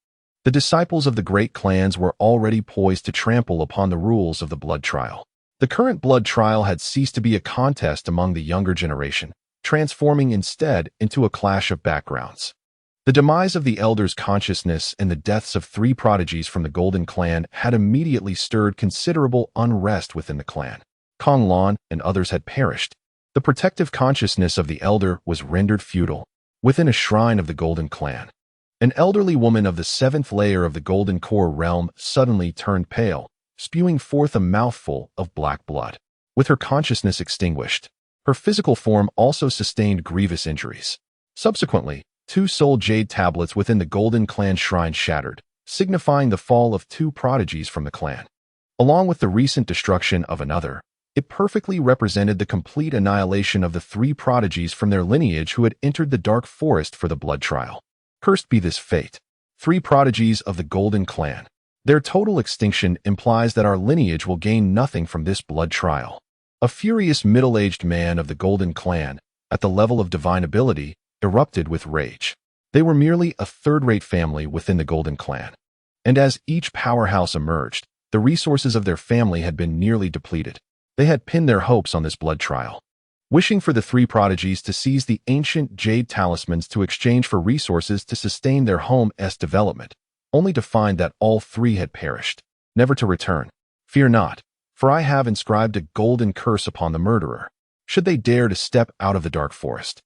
Speaker 1: The disciples of the great clans were already poised to trample upon the rules of the blood trial. The current blood trial had ceased to be a contest among the younger generation, transforming instead into a clash of backgrounds. The demise of the elders' consciousness and the deaths of 3 prodigies from the Golden Clan had immediately stirred considerable unrest within the clan. Kong Lan and others had perished. The protective consciousness of the elder was rendered futile. Within a shrine of the Golden Clan, an elderly woman of the 7th layer of the Golden Core realm suddenly turned pale, spewing forth a mouthful of black blood. With her consciousness extinguished, her physical form also sustained grievous injuries. Subsequently, 2 soul jade tablets within the Golden Clan shrine shattered, signifying the fall of 2 prodigies from the clan. Along with the recent destruction of another, it perfectly represented the complete annihilation of the 3 prodigies from their lineage who had entered the Dark Forest for the blood trial. Cursed be this fate. 3 prodigies of the Golden Clan. Their total extinction implies that our lineage will gain nothing from this blood trial. A furious middle-aged man of the Golden Clan, at the level of divine ability, erupted with rage. They were merely a third-rate family within the Golden Clan. And as each powerhouse emerged, the resources of their family had been nearly depleted. They had pinned their hopes on this blood trial, wishing for the 3 prodigies to seize the ancient jade talismans to exchange for resources to sustain their home's development, only to find that all 3 had perished, never to return. Fear not, for I have inscribed a golden curse upon the murderer. Should they dare to step out of the Dark Forest,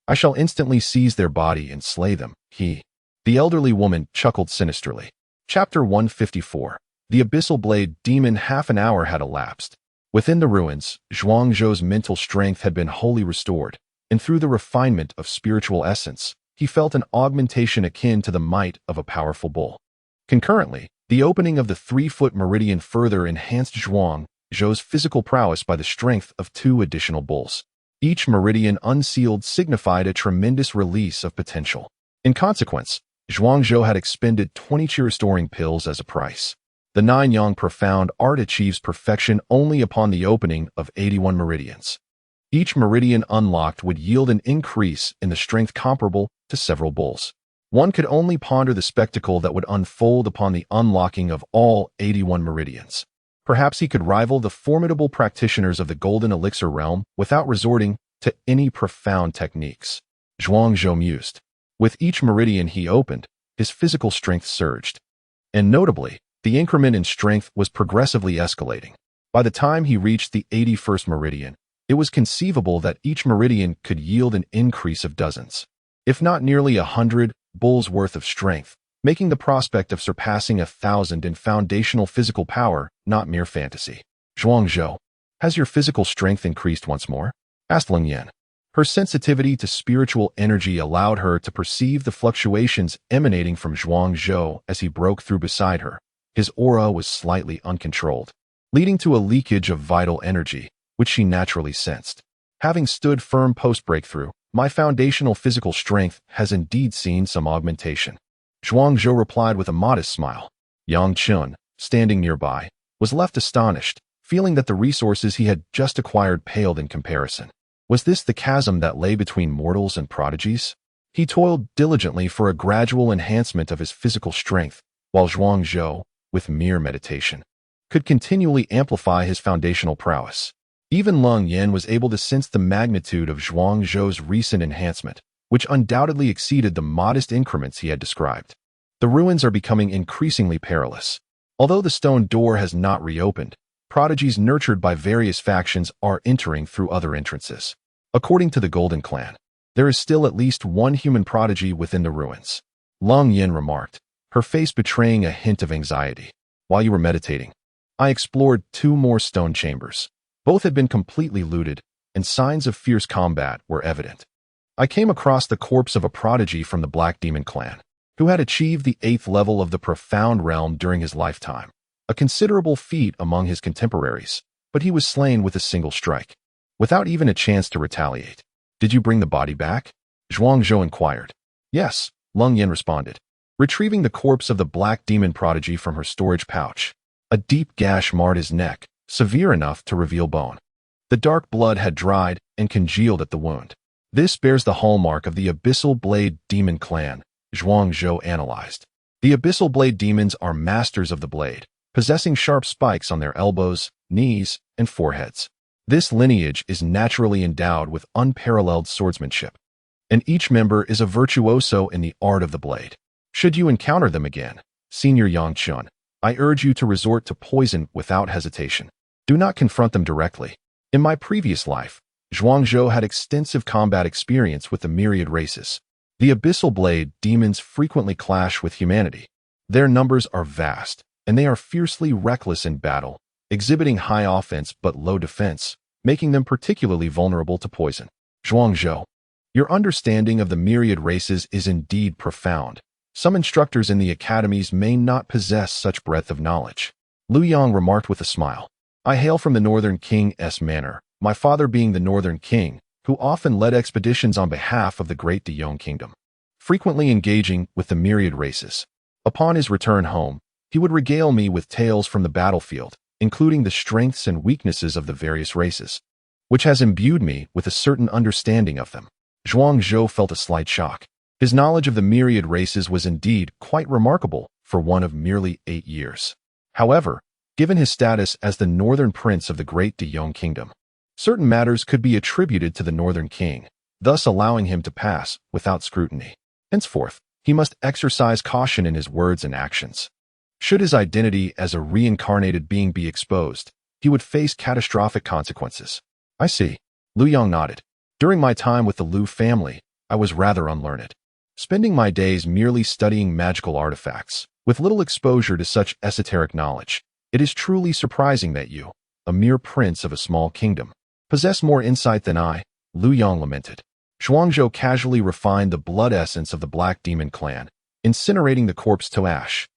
Speaker 1: I shall instantly seize their body and slay them. The elderly woman chuckled sinisterly. Chapter 154. The Abyssal Blade Demon. Half an hour had elapsed. Within the ruins, Zhuangzhou's mental strength had been wholly restored, and through the refinement of spiritual essence, he felt an augmentation akin to the might of a powerful bull. Concurrently, the opening of the 3-foot meridian further enhanced Zhuangzhou's physical prowess by the strength of 2 additional bulls. Each meridian unsealed signified a tremendous release of potential. In consequence, Zhuangzhou had expended 20 chi restoring pills as a price. The 9-yang profound art achieves perfection only upon the opening of 81 meridians. Each meridian unlocked would yield an increase in the strength comparable to several bulls. One could only ponder the spectacle that would unfold upon the unlocking of all 81 meridians. Perhaps he could rival the formidable practitioners of the Golden Elixir realm without resorting to any profound techniques. Zhuangzhou mused. With each meridian he opened, his physical strength surged. And notably, the increment in strength was progressively escalating. By the time he reached the 81st meridian, it was conceivable that each meridian could yield an increase of dozens, if not nearly 100, bulls worth of strength, making the prospect of surpassing 1,000 in foundational physical power not mere fantasy. Zhuangzhou, has your physical strength increased once more? Asked Ling Yan. Her sensitivity to spiritual energy allowed her to perceive the fluctuations emanating from Zhuangzhou as he broke through beside her. His aura was slightly uncontrolled, leading to a leakage of vital energy, which she naturally sensed. Having stood firm post-breakthrough, my foundational physical strength has indeed seen some augmentation. Zhuangzhou replied with a modest smile. Yang Chun, standing nearby, was left astonished, feeling that the resources he had just acquired paled in comparison. Was this the chasm that lay between mortals and prodigies? He toiled diligently for a gradual enhancement of his physical strength, while Zhuangzhou, with mere meditation, could continually amplify his foundational prowess. Even Leng Yin was able to sense the magnitude of Zhuang Zhou's recent enhancement, which undoubtedly exceeded the modest increments he had described. The ruins are becoming increasingly perilous. Although the stone door has not reopened, prodigies nurtured by various factions are entering through other entrances. According to the Golden Clan, there is still at least one human prodigy within the ruins. Leng Yin remarked, her face betraying a hint of anxiety. While you were meditating, I explored 2 more stone chambers. Both had been completely looted, and signs of fierce combat were evident. I came across the corpse of a prodigy from the Black Demon clan, who had achieved the 8th level of the Profound Realm during his lifetime, a considerable feat among his contemporaries, but he was slain with a single strike, without even a chance to retaliate. Did you bring the body back? Zhuang Zhou inquired. Yes, Leng Yin responded, retrieving the corpse of the Black Demon prodigy from her storage pouch. A deep gash marred his neck, severe enough to reveal bone. The dark blood had dried and congealed at the wound. This bears the hallmark of the Abyssal Blade Demon clan, Zhuang Zhou analyzed. The Abyssal Blade demons are masters of the blade, possessing sharp spikes on their elbows, knees, and foreheads. This lineage is naturally endowed with unparalleled swordsmanship, and each member is a virtuoso in the art of the blade. Should you encounter them again, Senior Yang Chun, I urge you to resort to poison without hesitation. Do not confront them directly. In my previous life, Zhuang Zhou had extensive combat experience with the myriad races. The Abyssal Blade demons frequently clash with humanity. Their numbers are vast, and they are fiercely reckless in battle, exhibiting high offense but low defense, making them particularly vulnerable to poison. Zhuang Zhou, your understanding of the myriad races is indeed profound. Some instructors in the academies may not possess such breadth of knowledge. Liu Yang remarked with a smile. I hail from the Northern King's manor, my father being the Northern King, who often led expeditions on behalf of the Great Deyong Kingdom, frequently engaging with the myriad races. Upon his return home, he would regale me with tales from the battlefield, including the strengths and weaknesses of the various races, which has imbued me with a certain understanding of them. Zhuang Zhou felt a slight shock. His knowledge of the myriad races was indeed quite remarkable for one of merely 8 years. However, given his status as the Northern Prince of the Great Deyong Kingdom, certain matters could be attributed to the Northern King, thus allowing him to pass without scrutiny. Henceforth, he must exercise caution in his words and actions. Should his identity as a reincarnated being be exposed, he would face catastrophic consequences. I see. Liu Yang nodded. During my time with the Liu family, I was rather unlearned, spending my days merely studying magical artifacts, with little exposure to such esoteric knowledge. It is truly surprising that you, a mere prince of a small kingdom, possess more insight than I, Liu Yang lamented. Zhuang Zhou casually refined the blood essence of the Black Demon clan, incinerating the corpse to ash.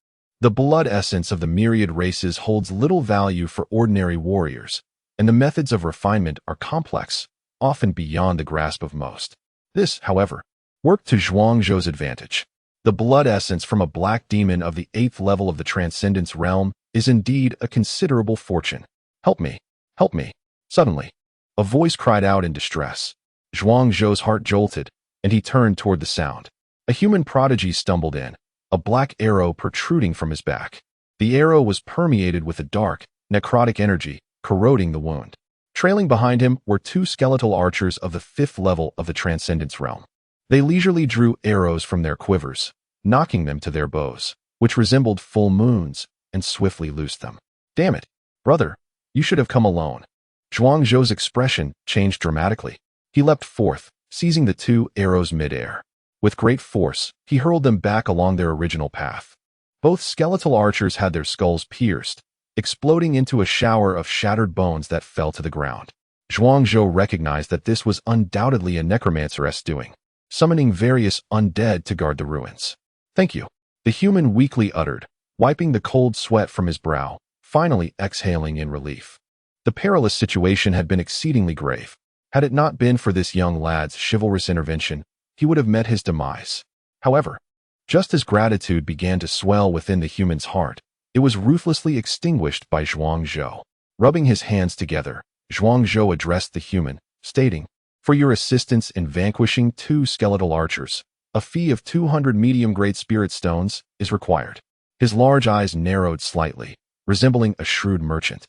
Speaker 1: The blood essence of the myriad races holds little value for ordinary warriors, and the methods of refinement are complex, often beyond the grasp of most. This, however, worked to Zhuang Zhou's advantage. The blood essence from a black demon of the 8th level of the Transcendence realm is indeed a considerable fortune. Help me, help me. Suddenly, a voice cried out in distress. Zhuang Zhou's heart jolted, and he turned toward the sound. A human prodigy stumbled in, a black arrow protruding from his back. The arrow was permeated with a dark, necrotic energy, corroding the wound. Trailing behind him were 2 skeletal archers of the 5th level of the Transcendence realm. They leisurely drew arrows from their quivers, knocking them to their bows, which resembled full moons, and swiftly loosed them. Damn it, brother, you should have come alone. Zhuang Zhou's expression changed dramatically. He leapt forth, seizing the 2 arrows mid-air. With great force, he hurled them back along their original path. Both skeletal archers had their skulls pierced, exploding into a shower of shattered bones that fell to the ground. Zhuang Zhou recognized that this was undoubtedly a necromancer's doing, summoning various undead to guard the ruins. Thank you, the human weakly uttered, wiping the cold sweat from his brow, finally exhaling in relief. The perilous situation had been exceedingly grave. Had it not been for this young lad's chivalrous intervention, he would have met his demise. However, just as gratitude began to swell within the human's heart, it was ruthlessly extinguished by Zhuang Zhou. Rubbing his hands together, Zhuang Zhou addressed the human, stating, "For your assistance in vanquishing 2 skeletal archers, a fee of 200 medium-grade spirit stones is required." His large eyes narrowed slightly, resembling a shrewd merchant.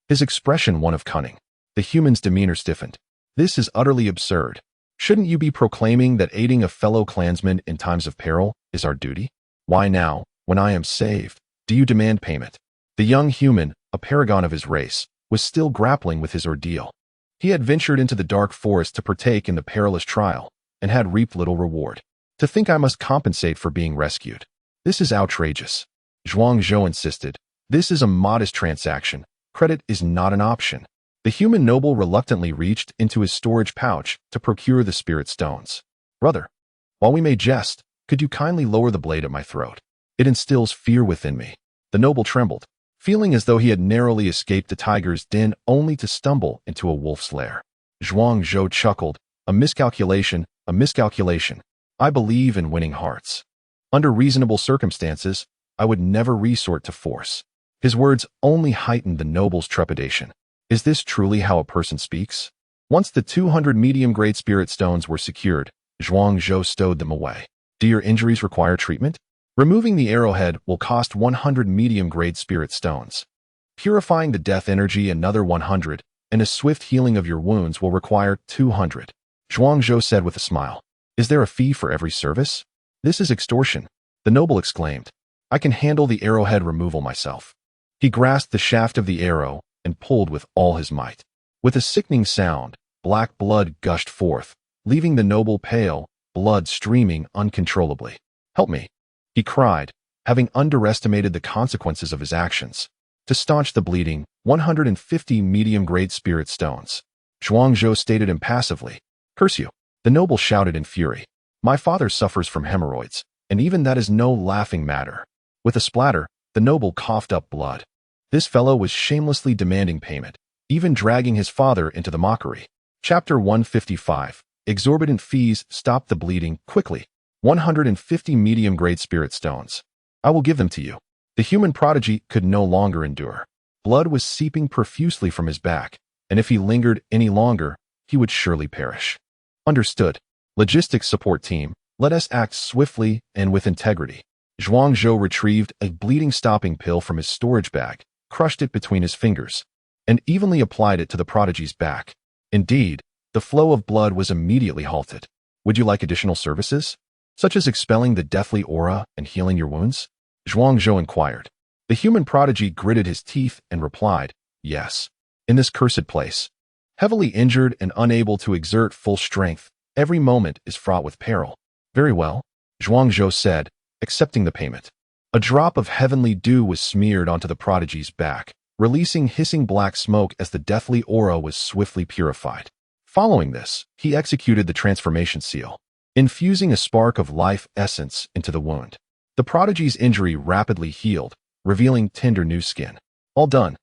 Speaker 1: His expression one of cunning. The human's demeanor stiffened. This is utterly absurd. Shouldn't you be proclaiming that aiding a fellow clansman in times of peril is our duty? Why now, when I am saved, do you demand payment? The young human, a paragon of his race, was still grappling with his ordeal. He had ventured into the dark forest to partake in the perilous trial, and had reaped little reward. To think I must compensate for being rescued. This is outrageous. Zhuang Zhou insisted. This is a modest transaction. Credit is not an option. The human noble reluctantly reached into his storage pouch to procure the spirit stones. Brother, while we may jest, could you kindly lower the blade at my throat? It instills fear within me. The noble trembled, feeling as though he had narrowly escaped the tiger's den only to stumble into a wolf's lair. Zhuang Zhou chuckled. A miscalculation, a miscalculation. I believe in winning hearts. Under reasonable circumstances, I would never resort to force. His words only heightened the noble's trepidation. Is this truly how a person speaks? Once the 200 medium-grade spirit stones were secured, Zhuang Zhou stowed them away. Do your injuries require treatment? Removing the arrowhead will cost 100 medium-grade spirit stones. Purifying the death energy another 100, and a swift healing of your wounds will require 200. Zhuang Zhou said with a smile. Is there a fee for every service? This is extortion. The noble exclaimed. I can handle the arrowhead removal myself. He grasped the shaft of the arrow and pulled with all his might. With a sickening sound, black blood gushed forth, leaving the noble pale, blood streaming uncontrollably. Help me, he cried, having underestimated the consequences of his actions. To staunch the bleeding, 150 medium-grade spirit stones. Zhuang Zhou stated impassively. Curse you. The noble shouted in fury. My father suffers from hemorrhoids, and even that is no laughing matter. With a splatter, the noble coughed up blood. This fellow was shamelessly demanding payment, even dragging his father into the mockery. Chapter 155. Exorbitant fees stop the bleeding quickly. 150 medium-grade spirit stones. I will give them to you. The human prodigy could no longer endure. Blood was seeping profusely from his back, and if he lingered any longer, he would surely perish. Understood. Logistics support team, let us act swiftly and with integrity. Zhuang Zhou retrieved a bleeding-stopping pill from his storage bag, crushed it between his fingers, and evenly applied it to the prodigy's back. Indeed, the flow of blood was immediately halted. Would you like additional services, such as expelling the deathly aura and healing your wounds? Zhuang Zhou inquired. The human prodigy gritted his teeth and replied, yes. In this cursed place, heavily injured and unable to exert full strength, every moment is fraught with peril. Very well, Zhuang Zhou said, accepting the payment. A drop of heavenly dew was smeared onto the prodigy's back, releasing hissing black smoke as the deathly aura was swiftly purified. Following this, he executed the transformation seal, infusing a spark of life essence into the wound. The prodigy's injury rapidly healed, revealing tender new skin. All done.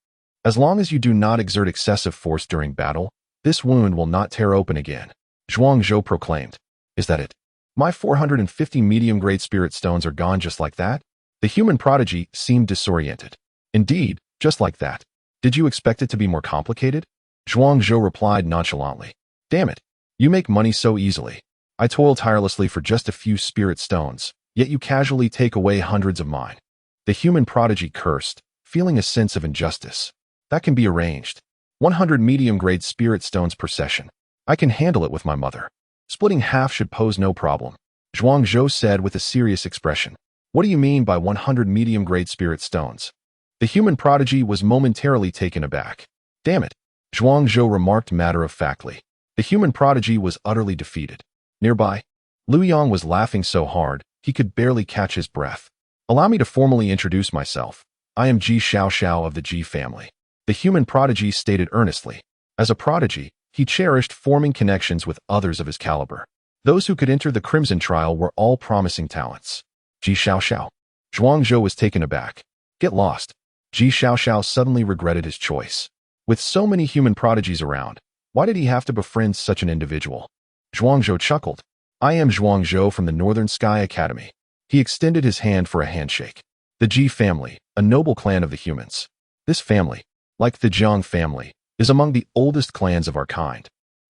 Speaker 1: As long as you do not exert excessive force during battle, this wound will not tear open again. Zhuang Zhou proclaimed. Is that it? My 450 medium-grade spirit stones are gone just like that? The human prodigy seemed disoriented. Indeed, just like that. Did you expect it to be more complicated? Zhuang Zhou replied nonchalantly. Damn it. You make money so easily. I toil tirelessly for just a few spirit stones, yet you casually take away hundreds of mine. The human prodigy cursed, feeling a sense of injustice. That can be arranged. 100 medium-grade spirit stones per session. I can handle it with my mother. Splitting half should pose no problem. Zhuang Zhou said with a serious expression. What do you mean by 100 medium-grade spirit stones? The human prodigy was momentarily taken aback. Damn it, Zhuang Zhou remarked matter-of-factly. The human prodigy was utterly defeated. Nearby, Liu Yang was laughing so hard, he could barely catch his breath. Allow me to formally introduce myself. I am Ji Xiaoxiao of the Ji family. The human prodigy stated earnestly. As a prodigy, he cherished forming connections with others of his caliber. Those who could enter the Crimson Trial were all promising talents. Ji Xiaoxiao. Zhuang Zhou was taken aback. Get lost. Ji Xiaoxiao suddenly regretted his choice. With so many human prodigies around, why did he have to befriend such an individual? Zhuang Zhou chuckled. I am Zhuang Zhou from the Northern Sky Academy. He extended his hand for a handshake. The Ji family, a noble clan of the humans. This family, like the Jiang family, is among the oldest clans of our kind,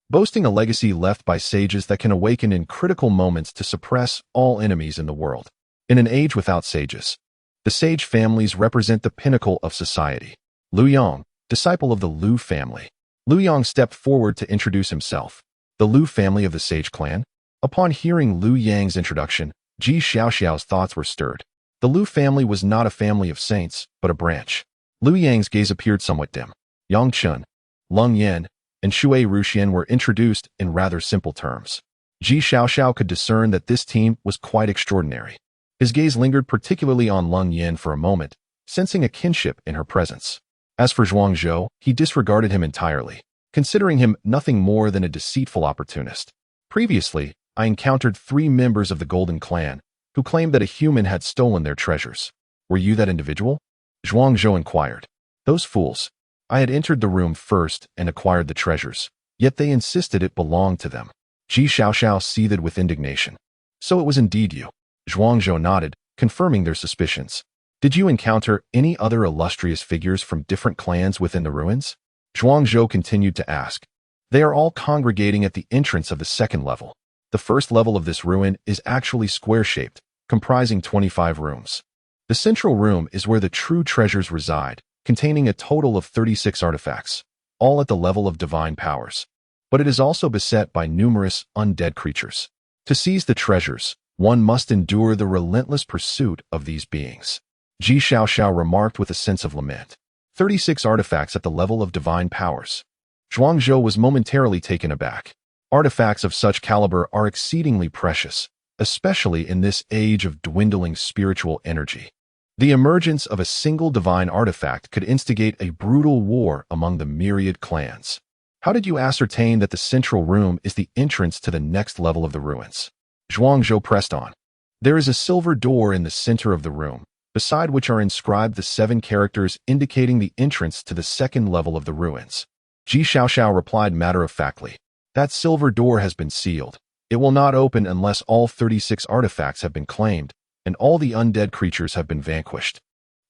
Speaker 1: boasting a legacy left by sages that can awaken in critical moments to suppress all enemies in the world. In an age without sages, the sage families represent the pinnacle of society. Liu Yang, disciple of the Liu family. Liu Yang stepped forward to introduce himself. The Liu family of the Sage clan? Upon hearing Liu Yang's introduction, Ji Xiaoxiao's thoughts were stirred. The Liu family was not a family of saints, but a branch. Liu Yang's gaze appeared somewhat dim. Yang Chun, Leng Yan, and Shui Ruxian were introduced in rather simple terms. Ji Xiaoxiao could discern that this team was quite extraordinary. His gaze lingered particularly on Leng Yan for a moment, sensing a kinship in her presence. As for Zhuang Zhou, he disregarded him entirely, considering him nothing more than a deceitful opportunist. Previously, I encountered 3 members of the Golden Clan who claimed that a human had stolen their treasures. Were you that individual? Zhuang Zhou inquired. Those fools. I had entered the room first and acquired the treasures, yet they insisted it belonged to them. Ji Xiaoxiao seethed with indignation. So it was indeed you. Zhuang Zhou nodded, confirming their suspicions. Did you encounter any other illustrious figures from different clans within the ruins? Zhuang Zhou continued to ask. They are all congregating at the entrance of the second level. The first level of this ruin is actually square-shaped, comprising 25 rooms. The central room is where the true treasures reside, containing a total of 36 artifacts, all at the level of divine powers. But it is also beset by numerous undead creatures. To seize the treasures, one must endure the relentless pursuit of these beings. Ji Xiaoxiao remarked with a sense of lament. 36 artifacts at the level of divine powers. Zhuang Zhou was momentarily taken aback. Artifacts of such caliber are exceedingly precious, especially in this age of dwindling spiritual energy. The emergence of a single divine artifact could instigate a brutal war among the myriad clans. How did you ascertain that the central room is the entrance to the next level of the ruins? Zhuang Zhou pressed on. There is a silver door in the center of the room, beside which are inscribed the 7 characters indicating the entrance to the second level of the ruins. Ji Xiaoxiao replied matter-of-factly. That silver door has been sealed. It will not open unless all 36 artifacts have been claimed, and all the undead creatures have been vanquished.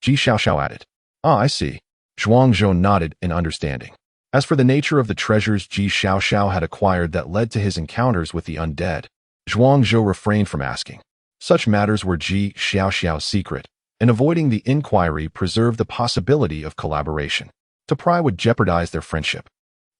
Speaker 1: Ji Xiaoxiao added. Ah, I see. Zhuang Zhou nodded in understanding. As for the nature of the treasures Ji Xiaoxiao had acquired that led to his encounters with the undead, Zhuang Zhou refrained from asking. Such matters were Ji Xiaoxiao's secret, and avoiding the inquiry preserved the possibility of collaboration. To pry would jeopardize their friendship.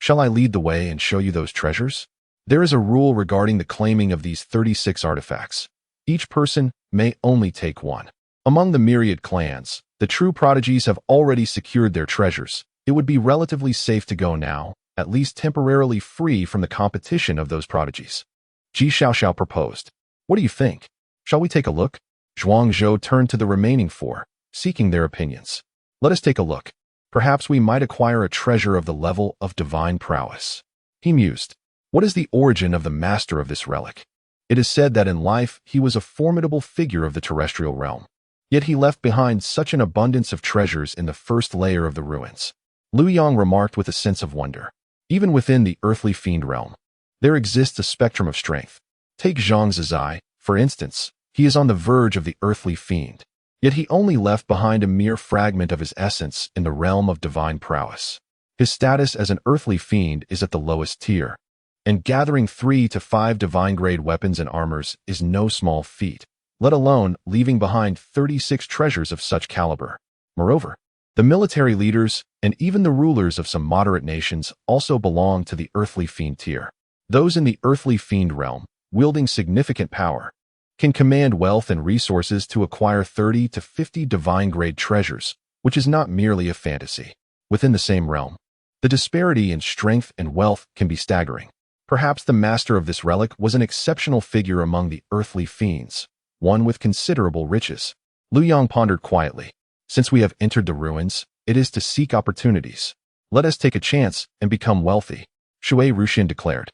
Speaker 1: Shall I lead the way and show you those treasures? There is a rule regarding the claiming of these 36 artifacts. Each person may only take one. Among the myriad clans, the true prodigies have already secured their treasures. It would be relatively safe to go now, at least temporarily free from the competition of those prodigies. Ji Xiaoxiao proposed. What do you think? Shall we take a look? Zhuang Zhou turned to the remaining 4, seeking their opinions. Let us take a look. Perhaps we might acquire a treasure of the level of divine prowess. He mused. What is the origin of the master of this relic? It is said that in life he was a formidable figure of the terrestrial realm. Yet he left behind such an abundance of treasures in the first layer of the ruins. Liu Yang remarked with a sense of wonder. Even within the earthly fiend realm, there exists a spectrum of strength. Take Zhang Zizai, for instance. He is on the verge of the earthly fiend. Yet he only left behind a mere fragment of his essence in the realm of divine prowess. His status as an earthly fiend is at the lowest tier, and gathering 3 to 5 divine-grade weapons and armors is no small feat, let alone leaving behind 36 treasures of such caliber. Moreover, the military leaders and even the rulers of some moderate nations also belong to the earthly fiend tier. Those in the earthly fiend realm, wielding significant power, can command wealth and resources to acquire 30 to 50 divine-grade treasures, which is not merely a fantasy. Within the same realm, the disparity in strength and wealth can be staggering. Perhaps the master of this relic was an exceptional figure among the earthly fiends, one with considerable riches. Liu Yang pondered quietly. Since we have entered the ruins, it is to seek opportunities. Let us take a chance and become wealthy, Shui Ruxian declared.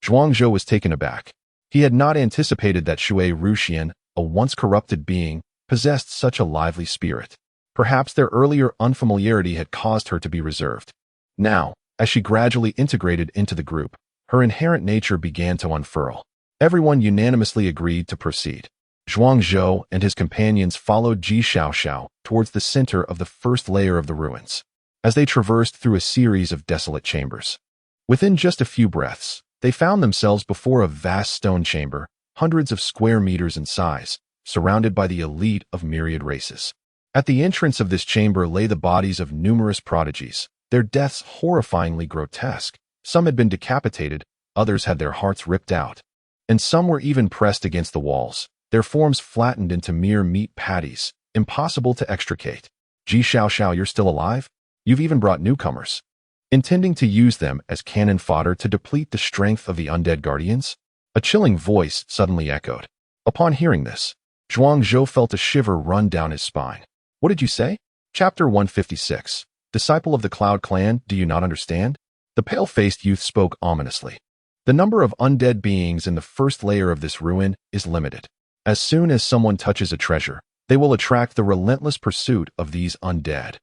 Speaker 1: Zhuang Zhou was taken aback. He had not anticipated that Shui Ruxian, a once corrupted being, possessed such a lively spirit. Perhaps their earlier unfamiliarity had caused her to be reserved. Now, as she gradually integrated into the group, her inherent nature began to unfurl. Everyone unanimously agreed to proceed. Zhuang Zhou and his companions followed Ji Xiaoxiao towards the center of the first layer of the ruins, as they traversed through a series of desolate chambers. Within just a few breaths, they found themselves before a vast stone chamber, hundreds of square meters in size, surrounded by the elite of myriad races. At the entrance of this chamber lay the bodies of numerous prodigies, their deaths horrifyingly grotesque. Some had been decapitated, others had their hearts ripped out, and some were even pressed against the walls, their forms flattened into mere meat patties, impossible to extricate. Ji Xiao, you're still alive? You've even brought newcomers, intending to use them as cannon fodder to deplete the strength of the undead guardians? A chilling voice suddenly echoed. Upon hearing this, Zhuang Zhou felt a shiver run down his spine. What did you say? Chapter 156. Disciple of the Cloud Clan, do you not understand? The pale-faced youth spoke ominously. The number of undead beings in the first layer of this ruin is limited. As soon as someone touches a treasure, they will attract the relentless pursuit of these undead.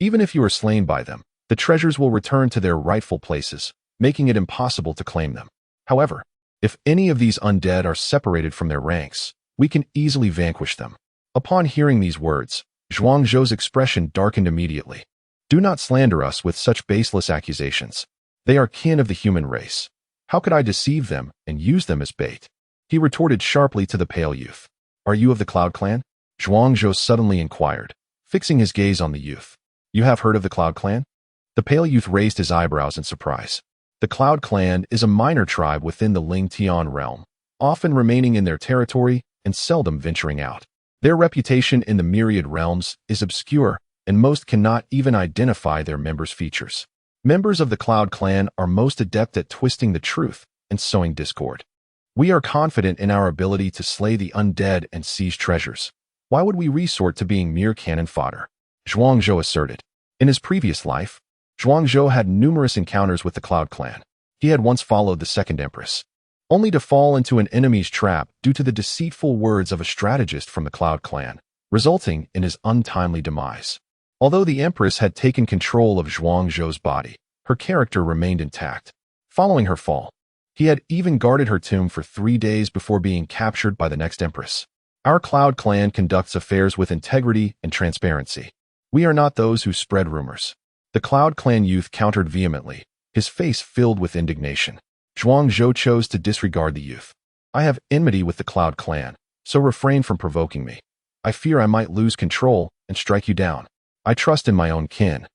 Speaker 1: Even if you are slain by them, the treasures will return to their rightful places, making it impossible to claim them. However, if any of these undead are separated from their ranks, we can easily vanquish them. Upon hearing these words, Zhuang Zhou's expression darkened immediately. Do not slander us with such baseless accusations. They are kin of the human race. How could I deceive them and use them as bait? He retorted sharply to the pale youth. Are you of the Cloud Clan? Zhuang Zhou suddenly inquired, fixing his gaze on the youth. You have heard of the Cloud Clan? The pale youth raised his eyebrows in surprise. The Cloud Clan is a minor tribe within the Ling Tian realm, often remaining in their territory and seldom venturing out. Their reputation in the myriad realms is obscure, and most cannot even identify their members' features. Members of the Cloud Clan are most adept at twisting the truth and sowing discord. We are confident in our ability to slay the undead and seize treasures. Why would we resort to being mere cannon fodder? Zhuang Zhou asserted. In his previous life, Zhuang Zhou had numerous encounters with the Cloud Clan. He had once followed the second Empress, only to fall into an enemy's trap due to the deceitful words of a strategist from the Cloud Clan, resulting in his untimely demise. Although the Empress had taken control of Zhuang Zhou's body, her character remained intact. Following her fall, he had even guarded her tomb for 3 days before being captured by the next Empress. Our Cloud Clan conducts affairs with integrity and transparency. We are not those who spread rumors. The Cloud Clan youth countered vehemently, his face filled with indignation. Zhuang Zhou chose to disregard the youth. I have enmity with the Cloud Clan, so refrain from provoking me. I fear I might lose control and strike you down. I trust in my own kin,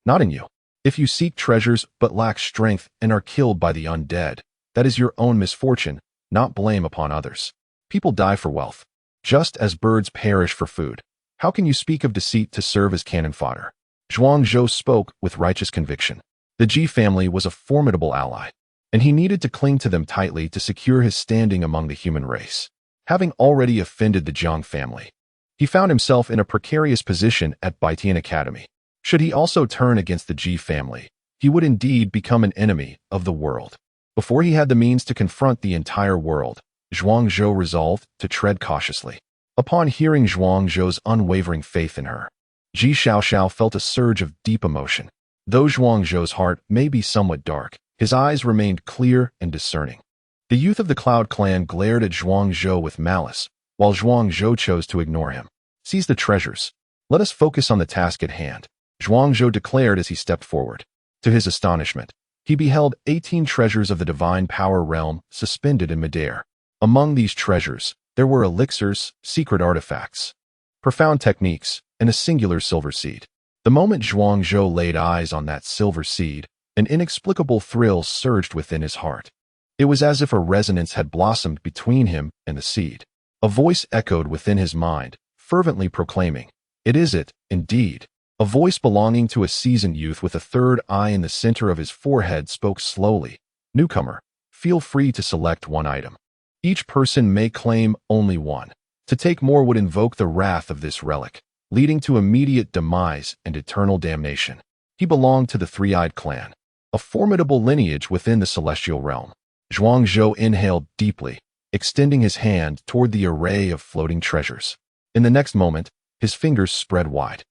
Speaker 1: not in you. If you seek treasures but lack strength and are killed by the undead, that is your own misfortune, not blame upon others. People die for wealth, just as birds perish for food. How can you speak of deceit to serve as cannon fodder? Zhuang Zhou spoke with righteous conviction. The Ji family was a formidable ally, and he needed to cling to them tightly to secure his standing among the human race. Having already offended the Jiang family, he found himself in a precarious position at Baitian Academy. Should he also turn against the Ji family, he would indeed become an enemy of the world. Before he had the means to confront the entire world, Zhuang Zhou resolved to tread cautiously. Upon hearing Zhuang Zhou's unwavering faith in her, Ji Xiao felt a surge of deep emotion. Though Zhuang Zhou's heart may be somewhat dark, his eyes remained clear and discerning. The youth of the Cloud Clan glared at Zhuang Zhou with malice, while Zhuang Zhou chose to ignore him. Seize the treasures. Let us focus on the task at hand, Zhuang Zhou declared as he stepped forward. To his astonishment, he beheld 18 treasures of the divine power realm suspended in midair. Among these treasures, there were elixirs, secret artifacts, profound techniques, and a singular silver seed. The moment Zhuang Zhou laid eyes on that silver seed, an inexplicable thrill surged within his heart. It was as if a resonance had blossomed between him and the seed. A voice echoed within his mind, fervently proclaiming, "It is it, indeed." A voice belonging to a seasoned youth with a third eye in the center of his forehead spoke slowly. "Newcomer, feel free to select one item. Each person may claim only one. To take more would invoke the wrath of this relic, leading to immediate demise and eternal damnation." He belonged to the Three-Eyed Clan, a formidable lineage within the celestial realm. Zhuang Zhou inhaled deeply, extending his hand toward the array of floating treasures. In the next moment, his fingers spread wide.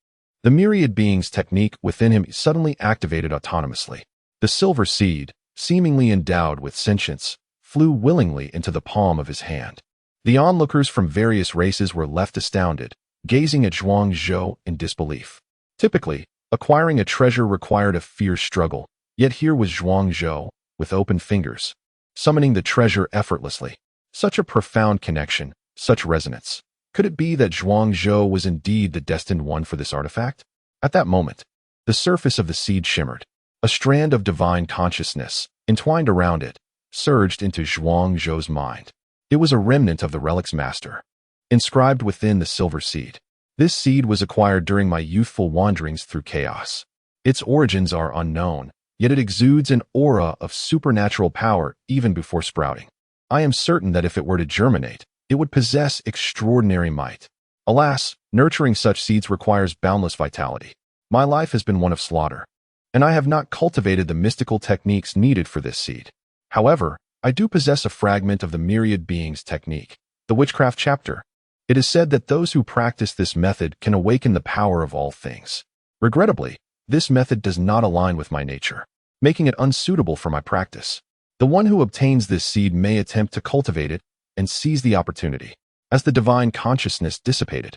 Speaker 1: The myriad beings technique within him suddenly activated autonomously. The silver seed, seemingly endowed with sentience, flew willingly into the palm of his hand. The onlookers from various races were left astounded, gazing at Zhuang Zhou in disbelief. Typically, acquiring a treasure required a fierce struggle, yet here was Zhuang Zhou, with open fingers, summoning the treasure effortlessly. Such a profound connection, such resonance. Could it be that Zhuang Zhou was indeed the destined one for this artifact? At that moment, The surface of the seed shimmered. A strand of divine consciousness, entwined around it, surged into Zhuang Zhou's mind. It was a remnant of the relic's master, inscribed within the silver seed. This seed was acquired during my youthful wanderings through chaos. Its origins are unknown, yet it exudes an aura of supernatural power even before sprouting. I am certain that if it were to germinate, it would possess extraordinary might. Alas, nurturing such seeds requires boundless vitality. My life has been one of slaughter, and I have not cultivated the mystical techniques needed for this seed. However, I do possess a fragment of the myriad beings technique, the witchcraft chapter. It is said that those who practice this method can awaken the power of all things. Regrettably, this method does not align with my nature, making it unsuitable for my practice. The one who obtains this seed may attempt to cultivate it and seize the opportunity. As the divine consciousness dissipated,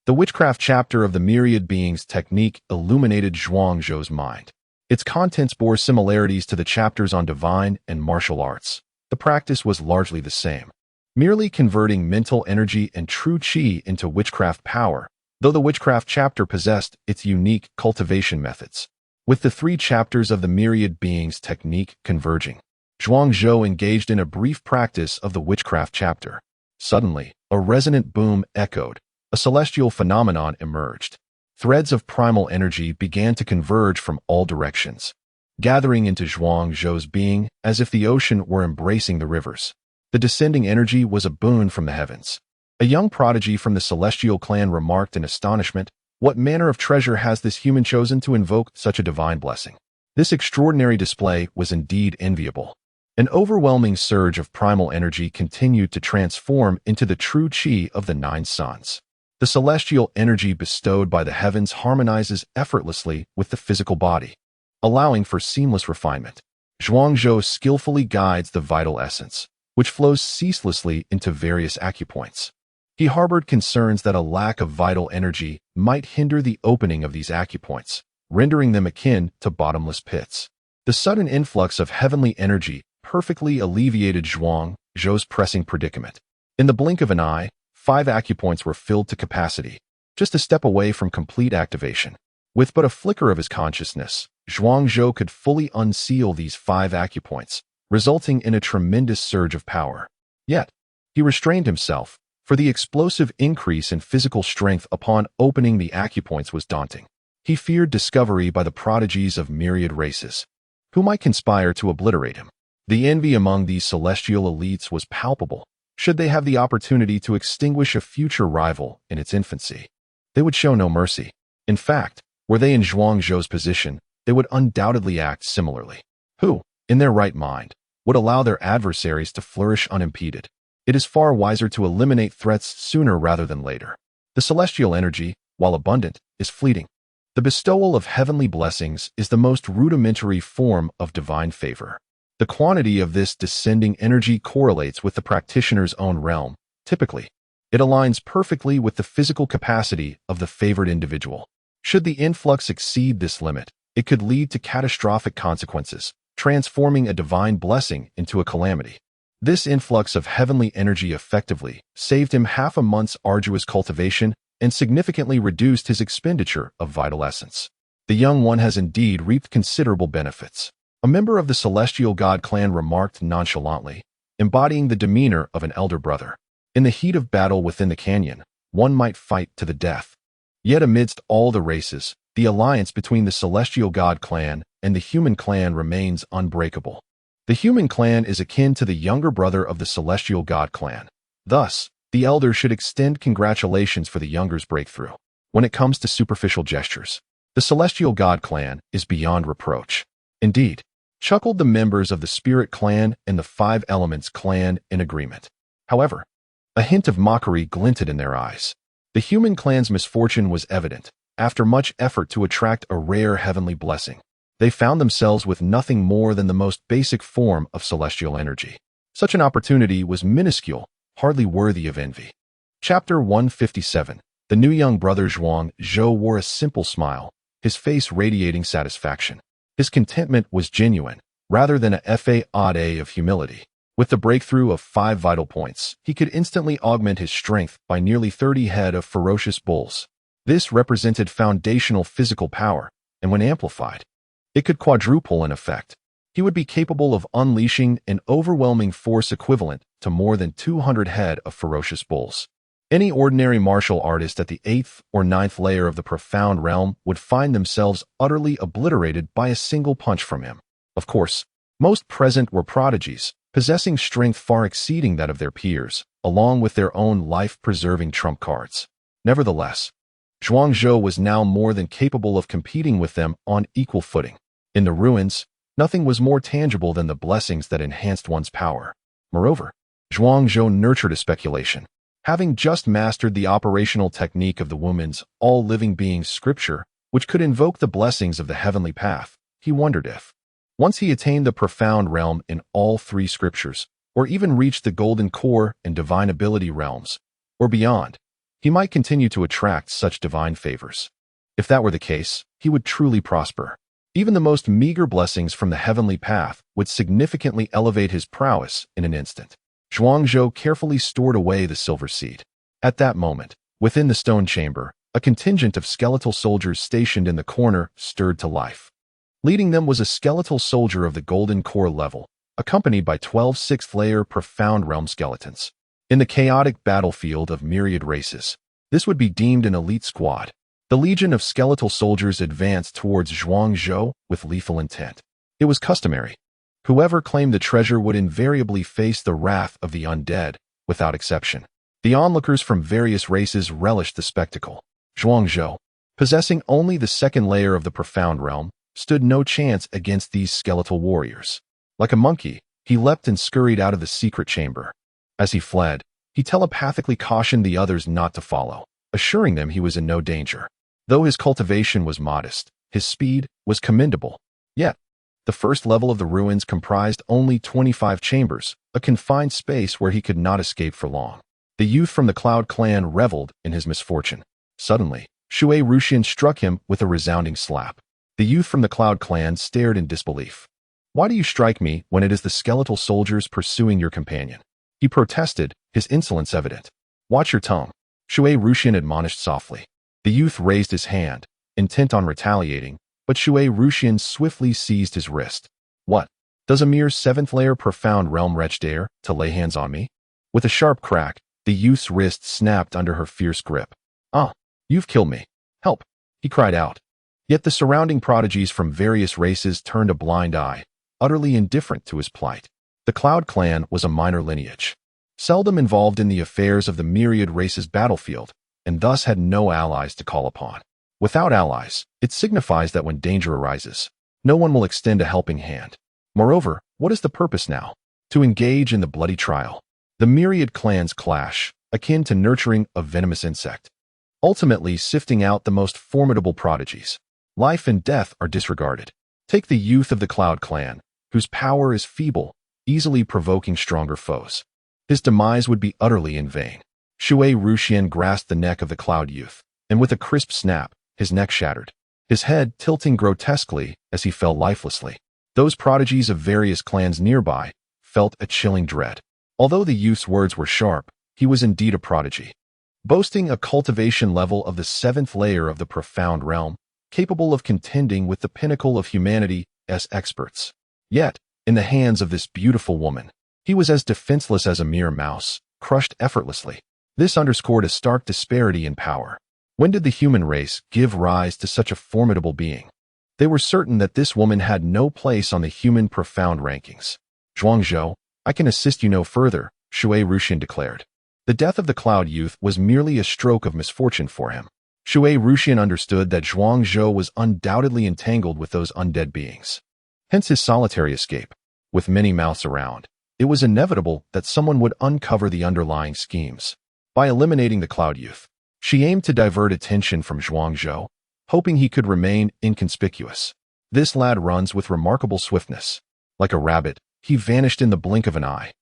Speaker 1: the witchcraft chapter of the myriad beings technique illuminated Zhuang Zhou's mind. Its contents bore similarities to the chapters on divine and martial arts. The practice was largely the same, merely converting mental energy and true qi into witchcraft power, though the witchcraft chapter possessed its unique cultivation methods. With the 3 chapters of the myriad beings technique converging, Zhuang Zhou engaged in a brief practice of the witchcraft chapter. Suddenly, a resonant boom echoed. A celestial phenomenon emerged. Threads of primal energy began to converge from all directions, gathering into Zhuang Zhou's being as if the ocean were embracing the rivers. The descending energy was a boon from the heavens. A young prodigy from the celestial clan remarked in astonishment, "What manner of treasure has this human chosen to invoke such a divine blessing?" This extraordinary display was indeed enviable. An overwhelming surge of primal energy continued to transform into the true qi of the 9 suns. The celestial energy bestowed by the heavens harmonizes effortlessly with the physical body, allowing for seamless refinement. Zhuang Zhou skillfully guides the vital essence, which flows ceaselessly into various acupoints. He harbored concerns that a lack of vital energy might hinder the opening of these acupoints, rendering them akin to bottomless pits. The sudden influx of heavenly energy perfectly alleviated Zhuang Zhou's pressing predicament. In the blink of an eye, 5 acupoints were filled to capacity, just a step away from complete activation. With but a flicker of his consciousness, Zhuang Zhou could fully unseal these 5 acupoints, resulting in a tremendous surge of power. Yet, he restrained himself, for the explosive increase in physical strength upon opening the acupoints was daunting. He feared discovery by the prodigies of myriad races, who might conspire to obliterate him. The envy among these celestial elites was palpable. Should they have the opportunity to extinguish a future rival in its infancy, they would show no mercy. In fact, were they in Zhuang Zhou's position, they would undoubtedly act similarly. Who, in their right mind, would allow their adversaries to flourish unimpeded? It is far wiser to eliminate threats sooner rather than later. The celestial energy, while abundant, is fleeting. The bestowal of heavenly blessings is the most rudimentary form of divine favor. The quantity of this descending energy correlates with the practitioner's own realm. Typically, it aligns perfectly with the physical capacity of the favored individual. Should the influx exceed this limit, it could lead to catastrophic consequences, transforming a divine blessing into a calamity. This influx of heavenly energy effectively saved him half a month's arduous cultivation and significantly reduced his expenditure of vital essence. The young one has indeed reaped considerable benefits. A member of the Celestial God clan remarked nonchalantly, embodying the demeanor of an elder brother. In the heat of battle within the canyon, one might fight to the death. Yet amidst all the races, the alliance between the Celestial God clan and the human clan remains unbreakable. The human clan is akin to the younger brother of the Celestial God clan. Thus, the elder should extend congratulations for the younger's breakthrough. When it comes to superficial gestures, the Celestial God clan is beyond reproach. Indeed, chuckled the members of the Spirit clan and the 5 Elements clan in agreement. However, a hint of mockery glinted in their eyes. The human clan's misfortune was evident. After much effort to attract a rare heavenly blessing, they found themselves with nothing more than the most basic form of celestial energy. Such an opportunity was minuscule, hardly worthy of envy. Chapter 157. The new young brother Zhuang Zhou wore a simple smile, his face radiating satisfaction. His contentment was genuine, rather than a facade of humility. With the breakthrough of 5 vital points, he could instantly augment his strength by nearly 30 head of ferocious bulls. This represented foundational physical power, and when amplified, it could quadruple in effect. He would be capable of unleashing an overwhelming force equivalent to more than 200 head of ferocious bulls. Any ordinary martial artist at the 8th or 9th layer of the profound realm would find themselves utterly obliterated by a single punch from him. Of course, most present were prodigies, possessing strength far exceeding that of their peers, along with their own life-preserving trump cards. Nevertheless, Zhuangzhou was now more than capable of competing with them on equal footing. In the ruins, nothing was more tangible than the blessings that enhanced one's power. Moreover, Zhuangzhou nurtured a speculation. Having just mastered the operational technique of the woman's all-living beings scripture, which could invoke the blessings of the heavenly path, he wondered if, once he attained the profound realm in all three scriptures, or even reached the golden core and divine ability realms, or beyond, he might continue to attract such divine favors. If that were the case, he would truly prosper. Even the most meager blessings from the heavenly path would significantly elevate his prowess in an instant. Zhuangzhou carefully stored away the silver seed. At that moment, within the stone chamber, a contingent of skeletal soldiers stationed in the corner stirred to life. Leading them was a skeletal soldier of the golden core level, accompanied by 12 sixth-layer profound realm skeletons. In the chaotic battlefield of myriad races, this would be deemed an elite squad. The legion of skeletal soldiers advanced towards Zhuangzhou with lethal intent. It was customary. Whoever claimed the treasure would invariably face the wrath of the undead, without exception. The onlookers from various races relished the spectacle. Zhuangzhou, possessing only the second layer of the profound realm, stood no chance against these skeletal warriors. Like a monkey, he leapt and scurried out of the secret chamber. As he fled, he telepathically cautioned the others not to follow, assuring them he was in no danger. Though his cultivation was modest, his speed was commendable. Yet, the first level of the ruins comprised only 25 chambers, a confined space where he could not escape for long. The youth from the Cloud clan reveled in his misfortune. Suddenly, Shui Ruxian struck him with a resounding slap. The youth from the Cloud clan stared in disbelief. "Why do you strike me when it is the skeletal soldiers pursuing your companion?" He protested, his insolence evident. "Watch your tongue," Shui Ruxian admonished softly. The youth raised his hand, intent on retaliating, but Shui Ruxian swiftly seized his wrist. "What? Does a mere 7th-layer profound realm wretch dare to lay hands on me?" With a sharp crack, the youth's wrist snapped under her fierce grip. "Ah, you've killed me. Help!" he cried out. Yet the surrounding prodigies from various races turned a blind eye, utterly indifferent to his plight. The Cloud clan was a minor lineage, seldom involved in the affairs of the myriad races battlefield, and thus had no allies to call upon. Without allies, it signifies that when danger arises, no one will extend a helping hand. Moreover, what is the purpose now? To engage in the bloody trial. The myriad clans clash, akin to nurturing a venomous insect, ultimately sifting out the most formidable prodigies. Life and death are disregarded. Take the youth of the Cloud clan, whose power is feeble, easily provoking stronger foes. His demise would be utterly in vain. Shui Ruxian grasped the neck of the Cloud youth, and with a crisp snap, his neck shattered, his head tilting grotesquely as he fell lifelessly. Those prodigies of various clans nearby felt a chilling dread. Although the youth's words were sharp, he was indeed a prodigy, boasting a cultivation level of the 7th layer of the profound realm, capable of contending with the pinnacle of humanity's experts. Yet, in the hands of this beautiful woman, he was as defenseless as a mere mouse, crushed effortlessly. This underscored a stark disparity in power. When did the human race give rise to such a formidable being? They were certain that this woman had no place on the human profound rankings. "Zhuangzhou, I can assist you no further," Shui Ruxian declared. The death of the Cloud youth was merely a stroke of misfortune for him. Shui Ruxian understood that Zhuangzhou was undoubtedly entangled with those undead beings. Hence his solitary escape. With many mouths around, it was inevitable that someone would uncover the underlying schemes. By eliminating the Cloud youth, she aimed to divert attention from Zhuangzhou, hoping he could remain inconspicuous. This lad runs with remarkable swiftness. Like a rabbit, he vanished in the blink of an eye.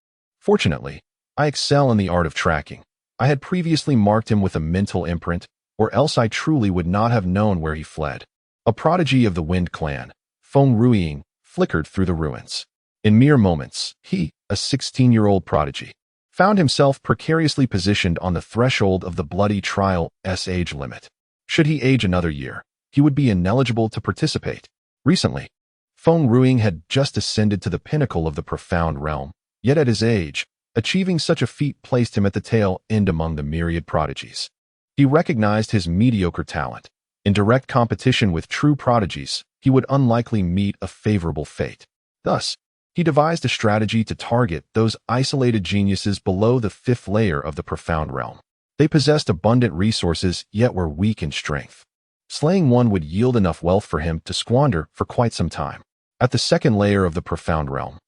Speaker 1: Fortunately, I excel in the art of tracking. I had previously marked him with a mental imprint, or else I truly would not have known where he fled. A prodigy of the Wind clan, Feng Ruiying, flickered through the ruins. In mere moments, he, a 16-year-old prodigy, found himself precariously positioned on the threshold of the bloody trial's age limit. Should he age another year, he would be ineligible to participate. Recently, Feng Ruing had just ascended to the pinnacle of the profound realm, yet at his age, achieving such a feat placed him at the tail end among the myriad prodigies. He recognized his mediocre talent. In direct competition with true prodigies, he would unlikely meet a favorable fate. Thus, he devised a strategy to target those isolated geniuses below the fifth layer of the profound realm. They possessed abundant resources, yet were weak in strength. Slaying one would yield enough wealth for him to squander for quite some time. At the second layer of the profound realm,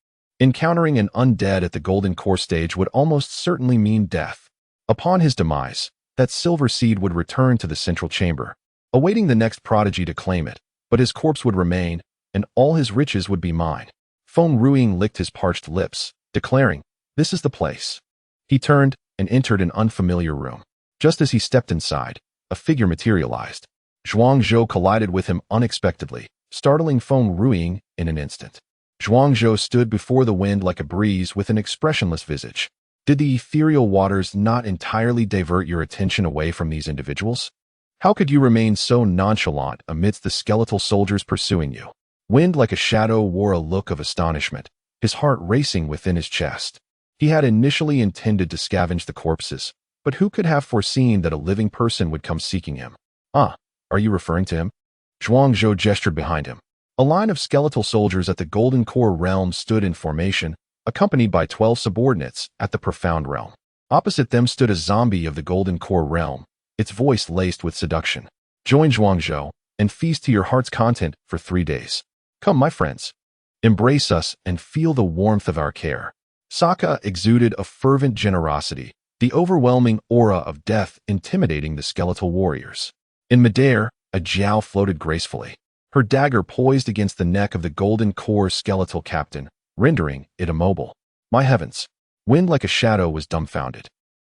Speaker 1: encountering an undead at the golden core stage would almost certainly mean death. Upon his demise, that silver seed would return to the central chamber, awaiting the next prodigy to claim it, but his corpse would remain, and all his riches would be mine. Feng Ruing licked his parched lips, declaring, "This is the place." He turned and entered an unfamiliar room. Just as he stepped inside, a figure materialized. Zhuangzhou collided with him unexpectedly, startling Feng Ruing in an instant. Zhuangzhou stood before the wind like a breeze with an expressionless visage. Did the ethereal waters not entirely divert your attention away from these individuals? How could you remain so nonchalant amidst the skeletal soldiers pursuing you? Wind like a shadow wore a look of astonishment, his heart racing within his chest. He had initially intended to scavenge the corpses, but who could have foreseen that a living person would come seeking him? Ah, are you referring to him? Zhuangzhou gestured behind him. A line of skeletal soldiers at the Golden Core realm stood in formation, accompanied by 12 subordinates at the Profound realm. Opposite them stood a zombie of the Golden Core realm, its voice laced with seduction. Join Zhuangzhou and feast to your heart's content for 3 days. Come, my friends. Embrace us and feel the warmth of our care. Sokka exuded a fervent generosity, the overwhelming aura of death intimidating the skeletal warriors. In midair, a Jiao floated gracefully, her dagger poised against the neck of the Golden Core skeletal captain, rendering it immobile. My heavens! Wind like a shadow was dumbfounded.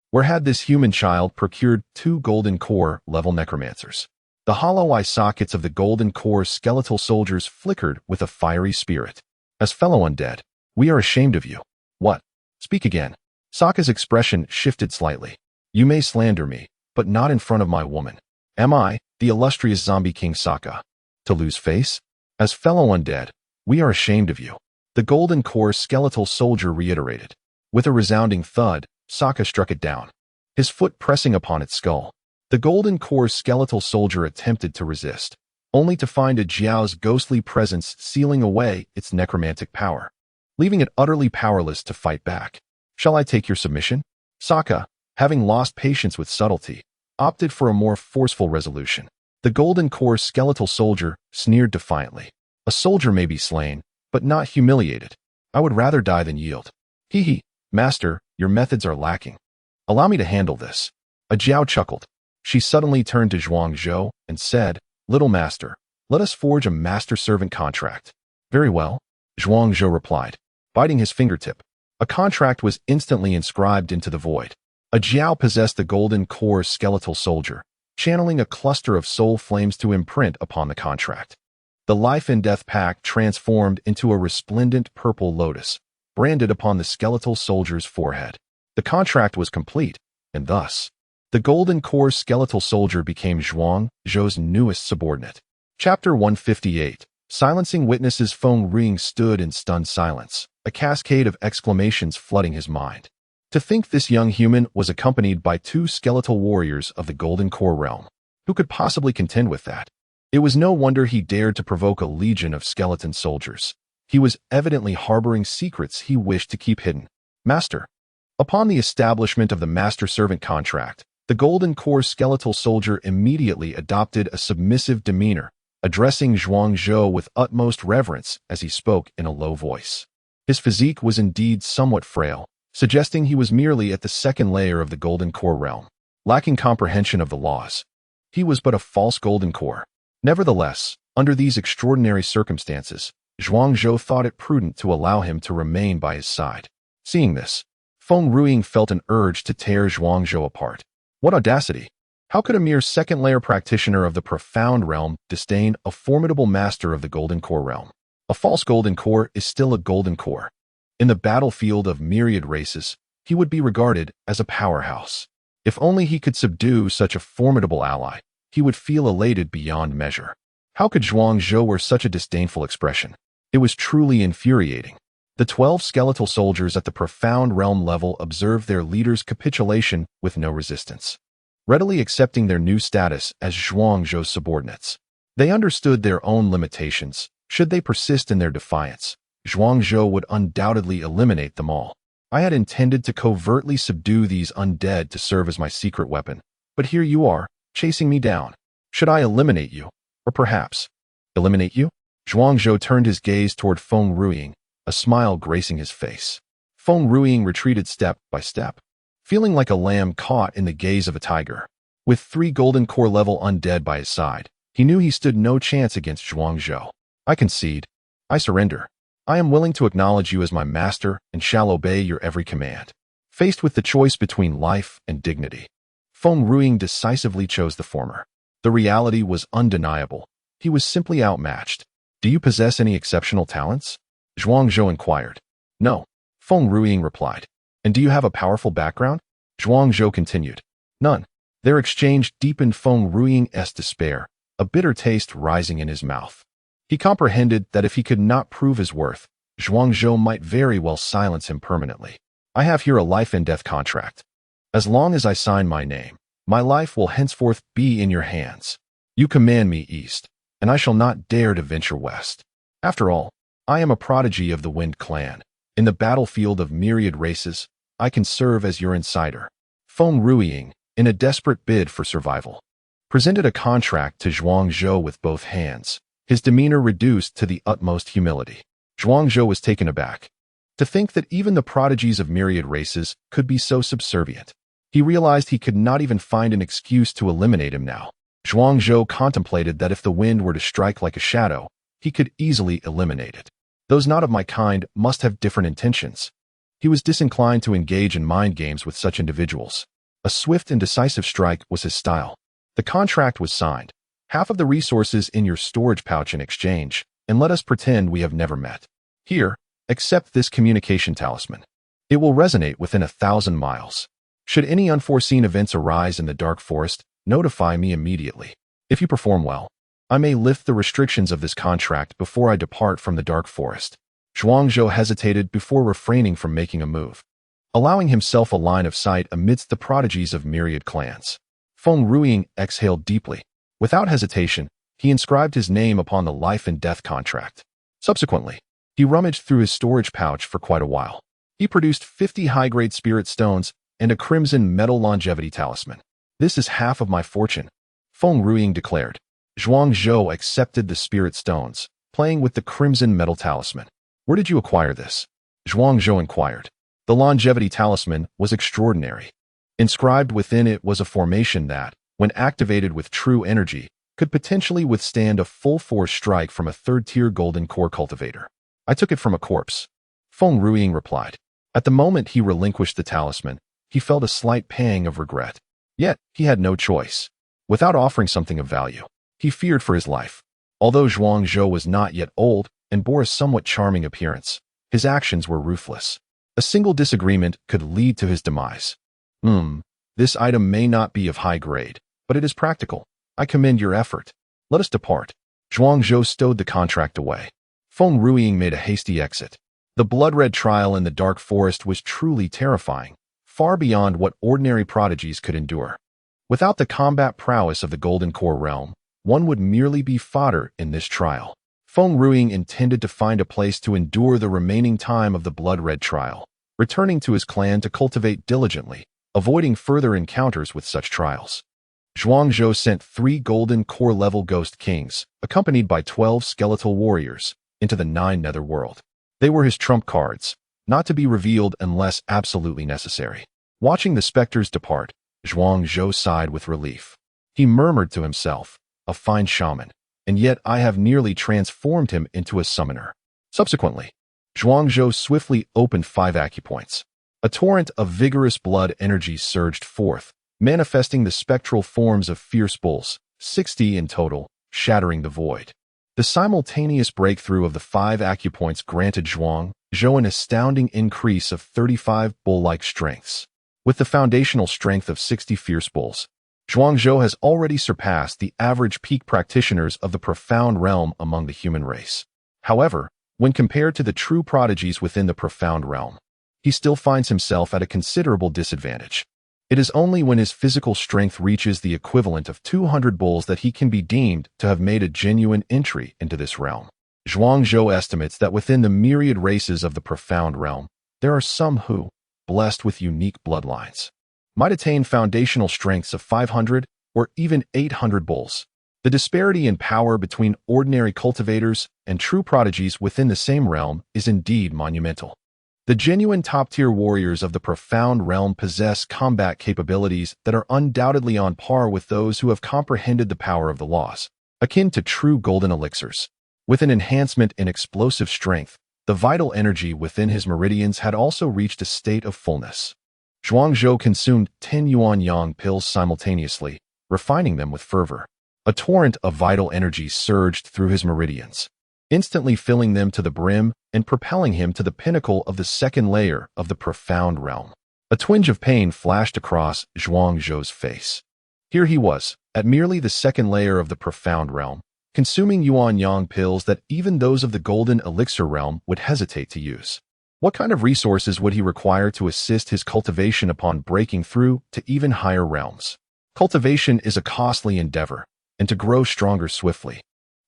Speaker 1: Where had this human child procured 2 Golden Core level necromancers? The hollow eye sockets of the Golden Core skeletal soldiers flickered with a fiery spirit. As fellow undead, we are ashamed of you. What? Speak again. Sokka's expression shifted slightly. You may slander me, but not in front of my woman. Am I, the illustrious zombie king Sokka, to lose face? As fellow undead, we are ashamed of you. The Golden Core skeletal soldier reiterated. With a resounding thud, Sokka struck it down, his foot pressing upon its skull. The Golden Core skeletal soldier attempted to resist, only to find a Jiao's ghostly presence sealing away its necromantic power, leaving it utterly powerless to fight back. Shall I take your submission? Sokka, having lost patience with subtlety, opted for a more forceful resolution. The Golden Core skeletal soldier sneered defiantly. A soldier may be slain, but not humiliated. I would rather die than yield. Hee hee, master, your methods are lacking. Allow me to handle this. A Jiao chuckled. She suddenly turned to Zhuangzhou and said, Little master, let us forge a master-servant contract. Very well, Zhuangzhou replied, biting his fingertip. A contract was instantly inscribed into the void. A Jiao possessed the Golden Core skeletal soldier, channeling a cluster of soul flames to imprint upon the contract. The life and death pact transformed into a resplendent purple lotus, branded upon the skeletal soldier's forehead. The contract was complete, and thus, the Golden Core skeletal soldier became Zhuangzhou's newest subordinate. Chapter 158. Silencing witnesses. Feng Ruing stood in stunned silence, a cascade of exclamations flooding his mind. To think this young human was accompanied by 2 skeletal warriors of the Golden Core realm. Who could possibly contend with that? It was no wonder he dared to provoke a legion of skeleton soldiers. He was evidently harboring secrets he wished to keep hidden. Master. Upon the establishment of the master-servant contract, the Golden Core skeletal soldier immediately adopted a submissive demeanor, addressing Zhuangzhou with utmost reverence as he spoke in a low voice. His physique was indeed somewhat frail, suggesting he was merely at the second layer of the Golden Core realm, lacking comprehension of the laws. He was but a false Golden Core. Nevertheless, under these extraordinary circumstances, Zhuangzhou thought it prudent to allow him to remain by his side. Seeing this, Feng Ruing felt an urge to tear Zhuangzhou apart. What audacity! How could a mere second-layer practitioner of the Profound realm disdain a formidable master of the Golden Core realm? A false Golden Core is still a Golden Core. In the battlefield of myriad races, he would be regarded as a powerhouse. If only he could subdue such a formidable ally, he would feel elated beyond measure. How could Zhuang Zhou wear such a disdainful expression? It was truly infuriating. The 12 skeletal soldiers at the profound realm level observed their leader's capitulation with no resistance, readily accepting their new status as Zhuang Zhou's subordinates. They understood their own limitations. Should they persist in their defiance, Zhuang Zhou would undoubtedly eliminate them all. I had intended to covertly subdue these undead to serve as my secret weapon, but here you are, chasing me down. Should I eliminate you? Or perhaps eliminate you? Zhuang Zhou turned his gaze toward Feng Ruiying, a smile gracing his face. Feng Ruiying retreated step by step, feeling like a lamb caught in the gaze of a tiger. With 3 golden core level undead by his side, he knew he stood no chance against Zhuang Zhou. I concede. I surrender. I am willing to acknowledge you as my master and shall obey your every command. Faced with the choice between life and dignity, Feng Ruiying decisively chose the former. The reality was undeniable. He was simply outmatched. Do you possess any exceptional talents? Zhuang Zhou inquired. No, Feng Ruiying replied. And do you have a powerful background? Zhuang Zhou continued. None. Their exchange deepened Feng Ruiying's despair, a bitter taste rising in his mouth. He comprehended that if he could not prove his worth, Zhuang Zhou might very well silence him permanently. I have here a life and death contract. As long as I sign my name, my life will henceforth be in your hands. You command me east, and I shall not dare to venture west. After all, I am a prodigy of the Wind Clan. In the battlefield of myriad races, I can serve as your insider. Feng Ruiying, in a desperate bid for survival, presented a contract to Zhuang Zhou with both hands, his demeanor reduced to the utmost humility. Zhuang Zhou was taken aback. To think that even the prodigies of myriad races could be so subservient. He realized he could not even find an excuse to eliminate him now. Zhuang Zhou contemplated that if the wind were to strike like a shadow, he could easily eliminate it. Those not of my kind must have different intentions. He was disinclined to engage in mind games with such individuals. A swift and decisive strike was his style. The contract was signed. Half of the resources in your storage pouch in exchange, and let us pretend we have never met. Here, accept this communication talisman. It will resonate within 1,000 miles. Should any unforeseen events arise in the dark forest, notify me immediately. If you perform well, I may lift the restrictions of this contract before I depart from the dark forest. Zhuang Zhou hesitated before refraining from making a move, allowing himself a line of sight amidst the prodigies of myriad clans. Feng Ruiying exhaled deeply. Without hesitation, he inscribed his name upon the life and death contract. Subsequently, he rummaged through his storage pouch for quite a while. He produced 50 high-grade spirit stones and a crimson metal longevity talisman. This is half of my fortune, Feng Ruiying declared. Zhuang Zhou accepted the spirit stones, playing with the crimson metal talisman. Where did you acquire this? Zhuang Zhou inquired. The longevity talisman was extraordinary. Inscribed within it was a formation that, when activated with true energy, could potentially withstand a full-force strike from a third-tier golden core cultivator. I took it from a corpse, Feng Ruiying replied. At the moment he relinquished the talisman, he felt a slight pang of regret. Yet, he had no choice. Without offering something of value, he feared for his life. Although Zhuang Zhou was not yet old and bore a somewhat charming appearance, his actions were ruthless. A single disagreement could lead to his demise. This item may not be of high grade, but it is practical. I commend your effort. Let us depart. Zhuang Zhou stowed the contract away. Feng Ruiying made a hasty exit. The blood-red trial in the dark forest was truly terrifying, far beyond what ordinary prodigies could endure. Without the combat prowess of the Golden Core realm, one would merely be fodder in this trial. Feng Ruiying intended to find a place to endure the remaining time of the blood-red trial, returning to his clan to cultivate diligently, avoiding further encounters with such trials. Zhuang Zhou sent 3 golden core level ghost kings, accompanied by 12 skeletal warriors, into the 9 netherworld. They were his trump cards, not to be revealed unless absolutely necessary. Watching the specters depart, Zhuang Zhou sighed with relief. He murmured to himself, a fine shaman, and yet I have nearly transformed him into a summoner. Subsequently, Zhuang Zhou swiftly opened 5 acupoints. A torrent of vigorous blood energy surged forth, manifesting the spectral forms of fierce bulls, 60 in total, shattering the void. The simultaneous breakthrough of the 5 acupoints granted Zhuang Zhou an astounding increase of 35 bull-like strengths. With the foundational strength of 60 fierce bulls, Zhuangzhou has already surpassed the average peak practitioners of the profound realm among the human race. However, when compared to the true prodigies within the profound realm, he still finds himself at a considerable disadvantage. It is only when his physical strength reaches the equivalent of 200 bulls that he can be deemed to have made a genuine entry into this realm. Zhuangzhou estimates that within the myriad races of the profound realm, there are some who, blessed with unique bloodlines, might attain foundational strengths of 500 or even 800 bulls. The disparity in power between ordinary cultivators and true prodigies within the same realm is indeed monumental. The genuine top-tier warriors of the profound realm possess combat capabilities that are undoubtedly on par with those who have comprehended the power of the laws, akin to true golden elixirs. With an enhancement in explosive strength, the vital energy within his meridians had also reached a state of fullness. Zhuangzhou consumed 10 yuan yang pills simultaneously, refining them with fervor. A torrent of vital energy surged through his meridians, instantly filling them to the brim and propelling him to the pinnacle of the second layer of the profound realm. A twinge of pain flashed across Zhuangzhou's face. Here he was, at merely the second layer of the profound realm, consuming yuan yang pills that even those of the golden elixir realm would hesitate to use. What kind of resources would he require to assist his cultivation upon breaking through to even higher realms? Cultivation is a costly endeavor, and to grow stronger swiftly,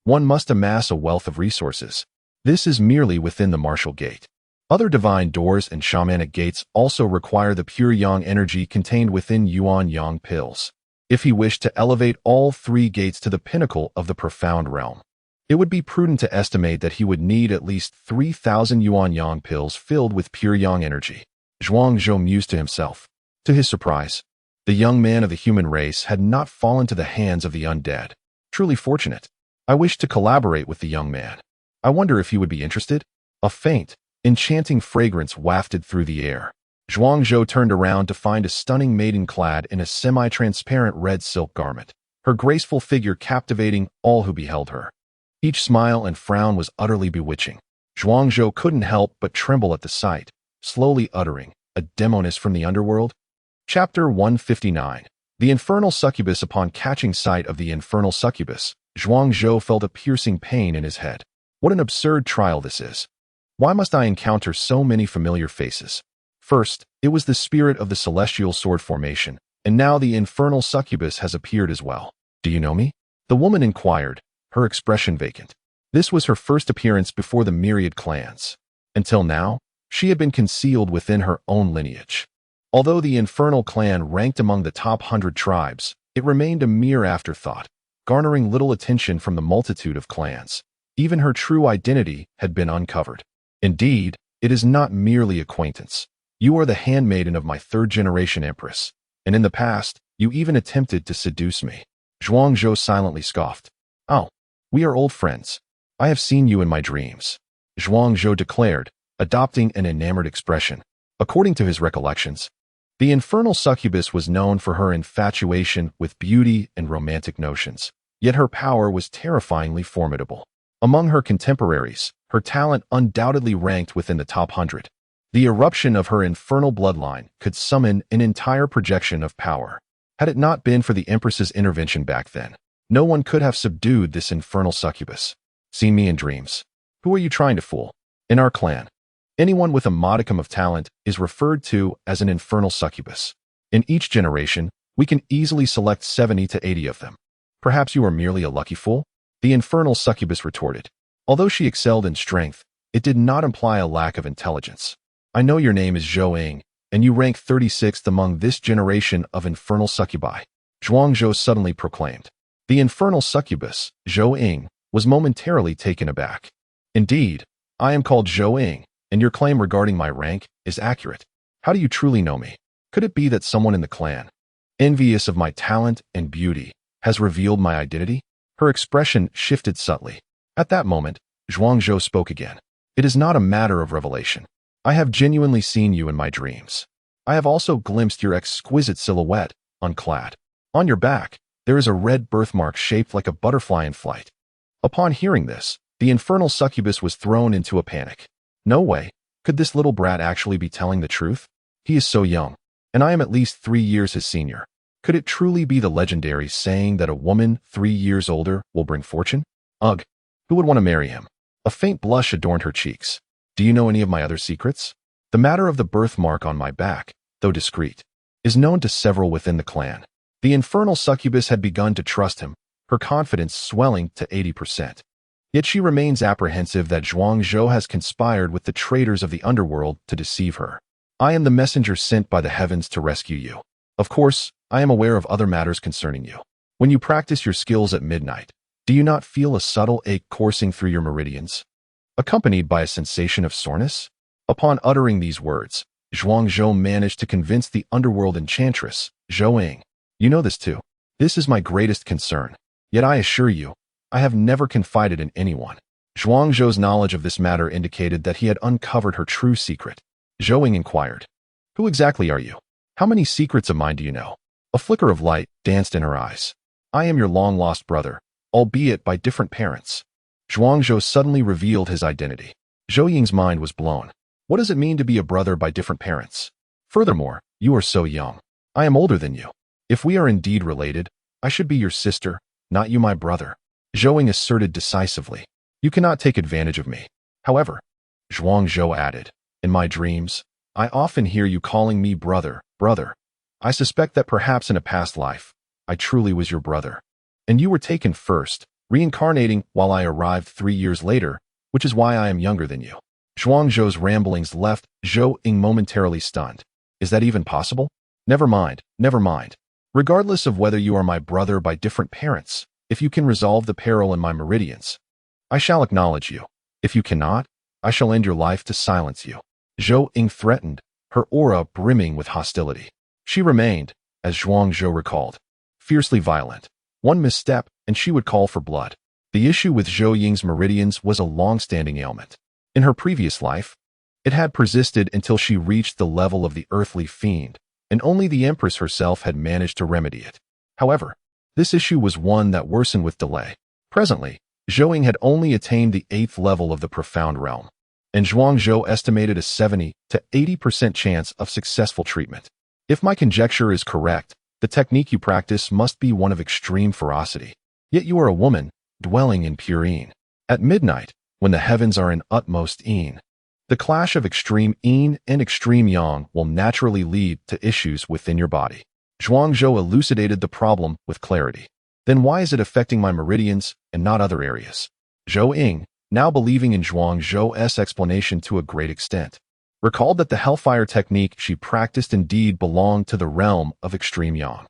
Speaker 1: one must amass a wealth of resources. This is merely within the martial gate. Other divine doors and shamanic gates also require the pure yang energy contained within yuan yang pills. If he wished to elevate all three gates to the pinnacle of the profound realm, it would be prudent to estimate that he would need at least 3,000 yuan yang pills filled with pure yang energy. Zhuangzhou mused to himself. To his surprise, the young man of the human race had not fallen to the hands of the undead. Truly fortunate. I wish to collaborate with the young man. I wonder if he would be interested? A faint, enchanting fragrance wafted through the air. Zhuangzhou turned around to find a stunning maiden clad in a semi-transparent red silk garment, her graceful figure captivating all who beheld her. Each smile and frown was utterly bewitching. Zhuangzhou couldn't help but tremble at the sight, slowly uttering, "A demoness from the underworld?" Chapter 159. The Infernal Succubus. Upon catching sight of the infernal succubus, Zhuangzhou felt a piercing pain in his head. What an absurd trial this is. Why must I encounter so many familiar faces? First, it was the spirit of the celestial sword formation, and now the infernal succubus has appeared as well. Do you know me? The woman inquired, her expression vacant. This was her first appearance before the myriad clans. Until now, she had been concealed within her own lineage. Although the infernal clan ranked among the top 100 tribes, it remained a mere afterthought, garnering little attention from the multitude of clans. Even her true identity had been uncovered. Indeed, it is not merely acquaintance. You are the handmaiden of my third-generation Empress, and in the past, you even attempted to seduce me. Zhuangzhou silently scoffed. Oh, we are old friends. I have seen you in my dreams, Zhuangzhou declared, adopting an enamored expression. According to his recollections, the infernal succubus was known for her infatuation with beauty and romantic notions, yet her power was terrifyingly formidable. Among her contemporaries, her talent undoubtedly ranked within the top 100. The eruption of her infernal bloodline could summon an entire projection of power. Had it not been for the Empress's intervention back then, no one could have subdued this infernal succubus. Seen me in dreams. Who are you trying to fool? In our clan, anyone with a modicum of talent is referred to as an infernal succubus. In each generation, we can easily select 70 to 80 of them. Perhaps you are merely a lucky fool? The infernal succubus retorted. Although she excelled in strength, it did not imply a lack of intelligence. I know your name is Zhou Ying, and you rank 36th among this generation of infernal succubi, Zhuangzhou suddenly proclaimed. The infernal succubus, Zhou Ying, was momentarily taken aback. Indeed, I am called Zhou Ying, and your claim regarding my rank is accurate. How do you truly know me? Could it be that someone in the clan, envious of my talent and beauty, has revealed my identity? Her expression shifted subtly. At that moment, Zhuangzhou spoke again. It is not a matter of revelation. I have genuinely seen you in my dreams. I have also glimpsed your exquisite silhouette, unclad. On your back, there is a red birthmark shaped like a butterfly in flight. Upon hearing this, the infernal succubus was thrown into a panic. No way. Could this little brat actually be telling the truth? He is so young, and I am at least 3 years his senior. Could it truly be the legendary saying that a woman 3 years older will bring fortune? Ugh, who would want to marry him? A faint blush adorned her cheeks. Do you know any of my other secrets? The matter of the birthmark on my back, though discreet, is known to several within the clan. The infernal succubus had begun to trust him, her confidence swelling to 80%. Yet she remains apprehensive that Zhuangzhou has conspired with the traitors of the underworld to deceive her. I am the messenger sent by the heavens to rescue you. Of course, I am aware of other matters concerning you. When you practice your skills at midnight, do you not feel a subtle ache coursing through your meridians, accompanied by a sensation of soreness? Upon uttering these words, Zhuangzhou managed to convince the underworld enchantress, Zhou Ying. You know this too. This is my greatest concern. Yet I assure you, I have never confided in anyone. Zhuangzhou's knowledge of this matter indicated that he had uncovered her true secret. Zhou Ying inquired, "Who exactly are you? How many secrets of mine do you know?" A flicker of light danced in her eyes. "I am your long-lost brother, albeit by different parents." Zhuangzhou suddenly revealed his identity. Zhou Ying's mind was blown. What does it mean to be a brother by different parents? Furthermore, you are so young. I am older than you. If we are indeed related, I should be your sister, not you my brother. Zhou Ying asserted decisively. You cannot take advantage of me. However, Zhuangzhou added, in my dreams, I often hear you calling me brother, brother. I suspect that perhaps in a past life, I truly was your brother. And you were taken first, reincarnating while I arrived 3 years later, which is why I am younger than you. Zhuangzhou's ramblings left Zhou Ying momentarily stunned. Is that even possible? Never mind, never mind. Regardless of whether you are my brother by different parents, if you can resolve the peril in my meridians, I shall acknowledge you. If you cannot, I shall end your life to silence you. Zhou Ying threatened, her aura brimming with hostility. She remained, as Zhuangzhou recalled, fiercely violent. One misstep, and she would call for blood. The issue with Zhou Ying's meridians was a long-standing ailment. In her previous life, it had persisted until she reached the level of the earthly fiend, and only the Empress herself had managed to remedy it. However, this issue was one that worsened with delay. Presently, Zhou Ying had only attained the 8th level of the profound realm, and Zhuangzhou estimated a 70 to 80% chance of successful treatment. If my conjecture is correct, the technique you practice must be one of extreme ferocity. Yet you are a woman, dwelling in pure yin. At midnight, when the heavens are in utmost yin, the clash of extreme yin and extreme yang will naturally lead to issues within your body. Zhuangzhou elucidated the problem with clarity. Then why is it affecting my meridians and not other areas? Zhou Ying, now believing in Zhuangzhou's explanation to a great extent, recalled that the hellfire technique she practiced indeed belonged to the realm of extreme yang.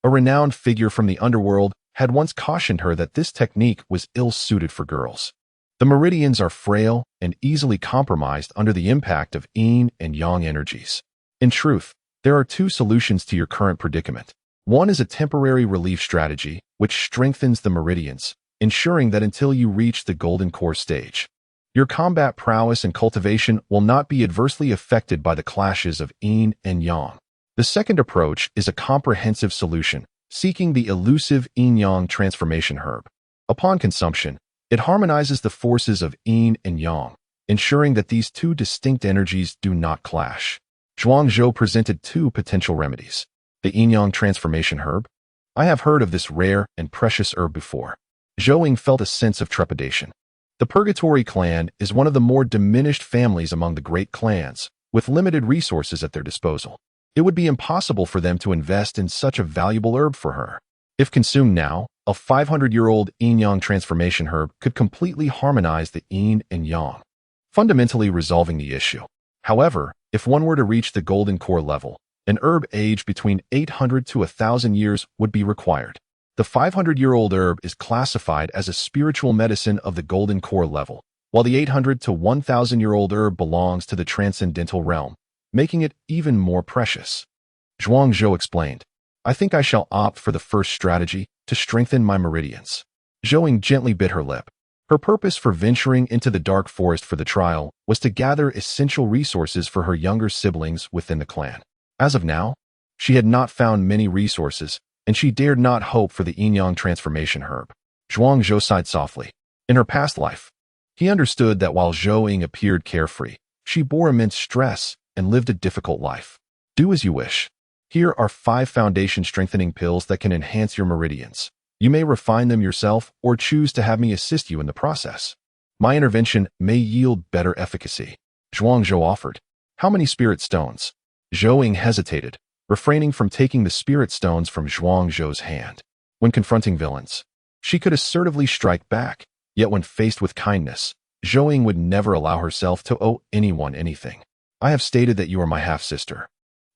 Speaker 1: A renowned figure from the underworld had once cautioned her that this technique was ill-suited for girls. The meridians are frail and easily compromised under the impact of yin and yang energies. In truth, there are two solutions to your current predicament. One is a temporary relief strategy, which strengthens the meridians, ensuring that until you reach the golden core stage, your combat prowess and cultivation will not be adversely affected by the clashes of yin and yang. The second approach is a comprehensive solution, seeking the elusive yin-yang transformation herb. Upon consumption, it harmonizes the forces of yin and yang, ensuring that these two distinct energies do not clash. Zhuangzhou presented two potential remedies. The yin-yang transformation herb. I have heard of this rare and precious herb before. Zhou Ying felt a sense of trepidation. The Purgatory clan is one of the more diminished families among the great clans, with limited resources at their disposal. It would be impossible for them to invest in such a valuable herb for her. If consumed now, a 500-year-old yin-yang transformation herb could completely harmonize the yin and yang, fundamentally resolving the issue. However, if one were to reach the golden core level, an herb aged between 800 to 1,000 years would be required. The 500-year-old herb is classified as a spiritual medicine of the golden core level, while the 800 to 1,000-year-old herb belongs to the transcendental realm, making it even more precious. Zhuangzhou explained, I think I shall opt for the first strategy to strengthen my meridians. Zhou Ying gently bit her lip. Her purpose for venturing into the dark forest for the trial was to gather essential resources for her younger siblings within the clan. As of now, she had not found many resources, and she dared not hope for the yin-yang transformation herb. Zhuangzhou sighed softly. In her past life, he understood that while Zhou Ying appeared carefree, she bore immense stress and lived a difficult life. Do as you wish. Here are 5 foundation-strengthening pills that can enhance your meridians. You may refine them yourself or choose to have me assist you in the process. My intervention may yield better efficacy. Zhuangzhou offered. How many spirit stones? Zhou Ying hesitated, refraining from taking the spirit stones from Zhuangzhou's hand. When confronting villains, she could assertively strike back, yet when faced with kindness, Zhou Ying would never allow herself to owe anyone anything. I have stated that you are my half-sister.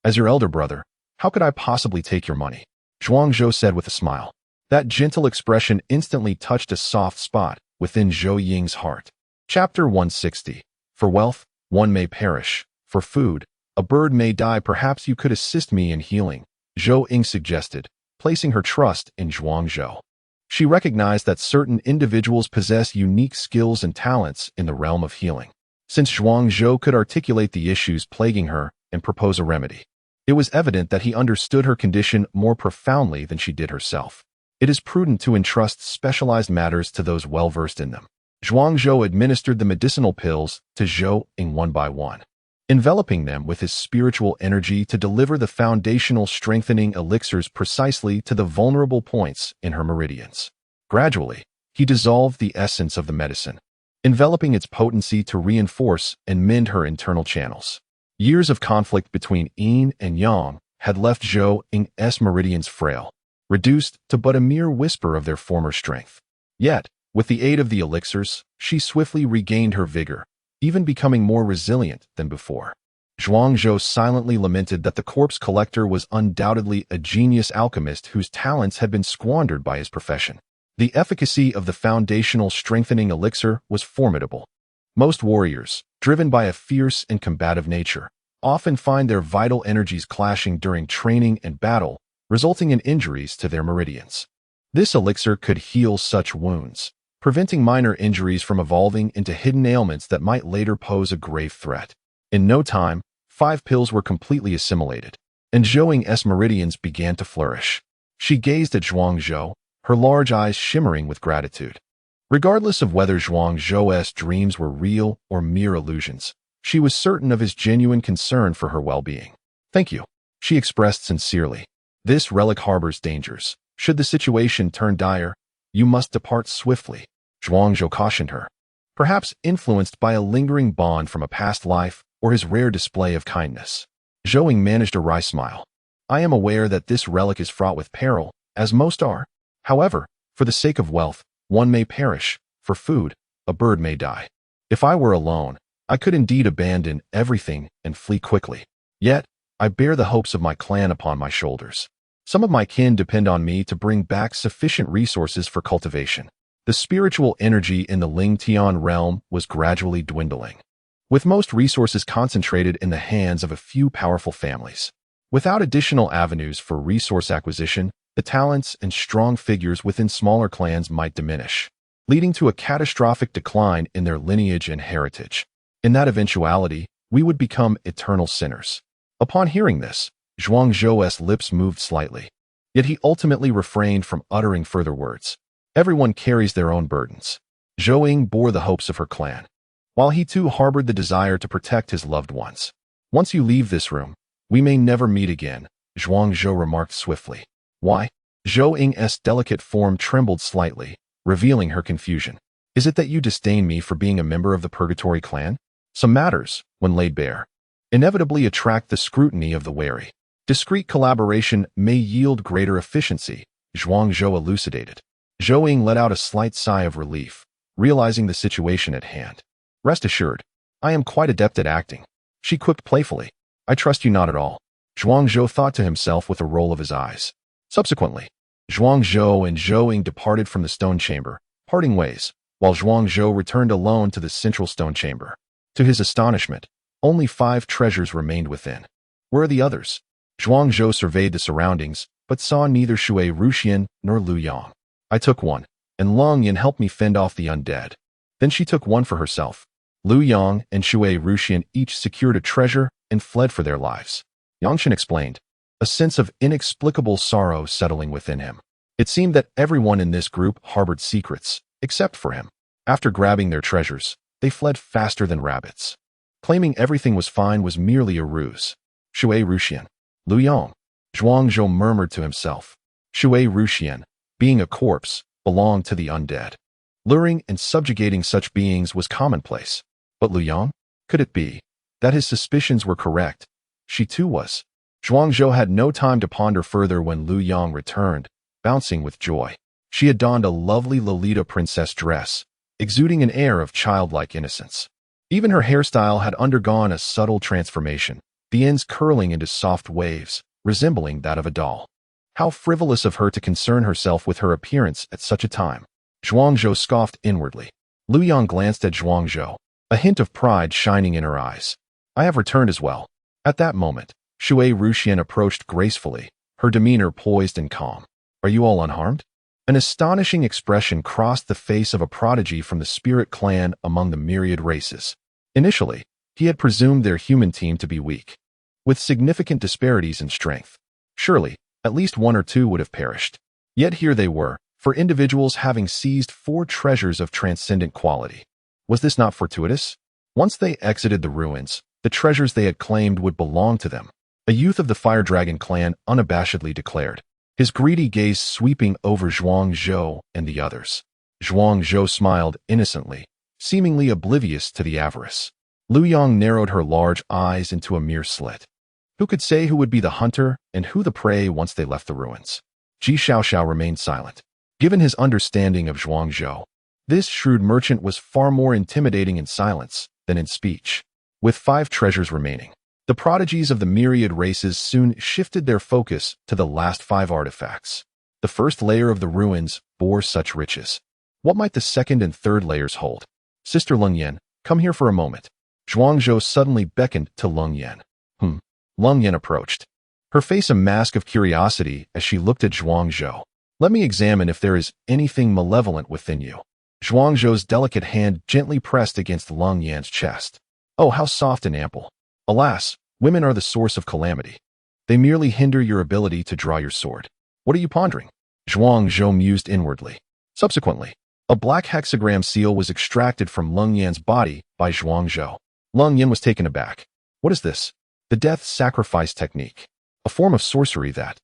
Speaker 1: As your elder brother, how could I possibly take your money? Zhuangzhou said with a smile. That gentle expression instantly touched a soft spot within Zhou Ying's heart. Chapter 160. For wealth, one may perish. For food, a bird may die. Perhaps you could assist me in healing, Zhou Ying suggested, placing her trust in Zhuangzhou. She recognized that certain individuals possess unique skills and talents in the realm of healing. Since Zhuangzhou could articulate the issues plaguing her and propose a remedy, it was evident that he understood her condition more profoundly than she did herself. It is prudent to entrust specialized matters to those well-versed in them. Zhuangzhou administered the medicinal pills to Zhou Ying one by one, enveloping them with his spiritual energy to deliver the foundational strengthening elixirs precisely to the vulnerable points in her meridians. Gradually, he dissolved the essence of the medicine, enveloping its potency to reinforce and mend her internal channels. Years of conflict between yin and yang had left Zhou Ying's meridians frail, reduced to but a mere whisper of their former strength. Yet, with the aid of the elixirs, she swiftly regained her vigor, even becoming more resilient than before. Zhuangzhou silently lamented that the corpse collector was undoubtedly a genius alchemist whose talents had been squandered by his profession. The efficacy of the foundational strengthening elixir was formidable. Most warriors, driven by a fierce and combative nature, often find their vital energies clashing during training and battle, resulting in injuries to their meridians. This elixir could heal such wounds, preventing minor injuries from evolving into hidden ailments that might later pose a grave threat. In no time, 5 pills were completely assimilated, and Zhou Ying's meridians began to flourish. She gazed at Zhuangzhou, her large eyes shimmering with gratitude. Regardless of whether Zhuangzhou's dreams were real or mere illusions, she was certain of his genuine concern for her well-being. Thank you, she expressed sincerely. This relic harbors dangers. Should the situation turn dire, you must depart swiftly, Zhuangzhou cautioned her, perhaps influenced by a lingering bond from a past life or his rare display of kindness. Zhou Ying managed a wry smile. I am aware that this relic is fraught with peril, as most are. However, for the sake of wealth, one may perish. For food, a bird may die. If I were alone, I could indeed abandon everything and flee quickly. Yet, I bear the hopes of my clan upon my shoulders. Some of my kin depend on me to bring back sufficient resources for cultivation. The spiritual energy in the Lingtian realm was gradually dwindling, with most resources concentrated in the hands of a few powerful families. Without additional avenues for resource acquisition, the talents and strong figures within smaller clans might diminish, leading to a catastrophic decline in their lineage and heritage. In that eventuality, we would become eternal sinners. Upon hearing this, Zhuangzhou's lips moved slightly, yet he ultimately refrained from uttering further words. Everyone carries their own burdens. Zhou Ying bore the hopes of her clan, while he too harbored the desire to protect his loved ones. Once you leave this room, we may never meet again, Zhuangzhou remarked swiftly. Why? Zhou Ying's delicate form trembled slightly, revealing her confusion. Is it that you disdain me for being a member of the Purgatory clan? Some matters, when laid bare, inevitably attract the scrutiny of the wary. Discreet collaboration may yield greater efficiency, Zhuangzhou elucidated. Zhou Ying let out a slight sigh of relief, realizing the situation at hand. Rest assured, I am quite adept at acting, she quipped playfully. I trust you not at all, Zhuangzhou thought to himself with a roll of his eyes. Subsequently, Zhuangzhou and Zhou Ying departed from the stone chamber, parting ways, while Zhuangzhou returned alone to the central stone chamber. To his astonishment, only 5 treasures remained within. Where are the others? Zhuangzhou surveyed the surroundings, but saw neither Shui Ruxian nor Lu Yang. I took one, and Long Yin helped me fend off the undead. Then she took one for herself. Lu Yang and Shui Ruxian each secured a treasure and fled for their lives. Yangshan explained, a sense of inexplicable sorrow settling within him. It seemed that everyone in this group harbored secrets, except for him. After grabbing their treasures, they fled faster than rabbits. Claiming everything was fine was merely a ruse. Shui Ruxian, Lu Yang, Zhuangzhou murmured to himself. Shui Ruxian, being a corpse, belonged to the undead. Luring and subjugating such beings was commonplace. But Lu Yang? Could it be that his suspicions were correct? She too was. Zhuangzhou had no time to ponder further when Lu Yang returned, bouncing with joy. She had donned a lovely Lolita princess dress, exuding an air of childlike innocence. Even her hairstyle had undergone a subtle transformation, the ends curling into soft waves, resembling that of a doll. How frivolous of her to concern herself with her appearance at such a time. Zhuangzhou scoffed inwardly. Lu Yang glanced at Zhuangzhou, a hint of pride shining in her eyes. I have returned as well. At that moment, Shui Ruxian approached gracefully, her demeanor poised and calm. Are you all unharmed? An astonishing expression crossed the face of a prodigy from the spirit clan among the myriad races. Initially, he had presumed their human team to be weak, with significant disparities in strength. Surely, at least one or two would have perished. Yet here they were, for individuals having seized 4 treasures of transcendent quality. Was this not fortuitous? Once they exited the ruins, the treasures they had claimed would belong to them. A youth of the Fire Dragon clan unabashedly declared, his greedy gaze sweeping over Zhuangzhou and the others. Zhuangzhou smiled innocently, seemingly oblivious to the avarice. Lu Yang narrowed her large eyes into a mere slit. Who could say who would be the hunter and who the prey once they left the ruins? Ji Xiaoxiao remained silent. Given his understanding of Zhuangzhou, this shrewd merchant was far more intimidating in silence than in speech. With 5 treasures remaining, the prodigies of the myriad races soon shifted their focus to the last 5 artifacts. The first layer of the ruins bore such riches. What might the second and third layers hold? Sister Leng Yan, come here for a moment. Zhuangzhou suddenly beckoned to Leng Yan. Leng Yan approached, her face a mask of curiosity as she looked at Zhuangzhou. Let me examine if there is anything malevolent within you. Zhuangzhou's delicate hand gently pressed against Leng Yan's chest. Oh, how soft and ample. Alas, women are the source of calamity. They merely hinder your ability to draw your sword. What are you pondering? Zhuangzhou mused inwardly. Subsequently, a black hexagram seal was extracted from Leng Yan's body by Zhuangzhou. Leng Yan was taken aback. What is this? The death sacrifice technique. A form of sorcery that,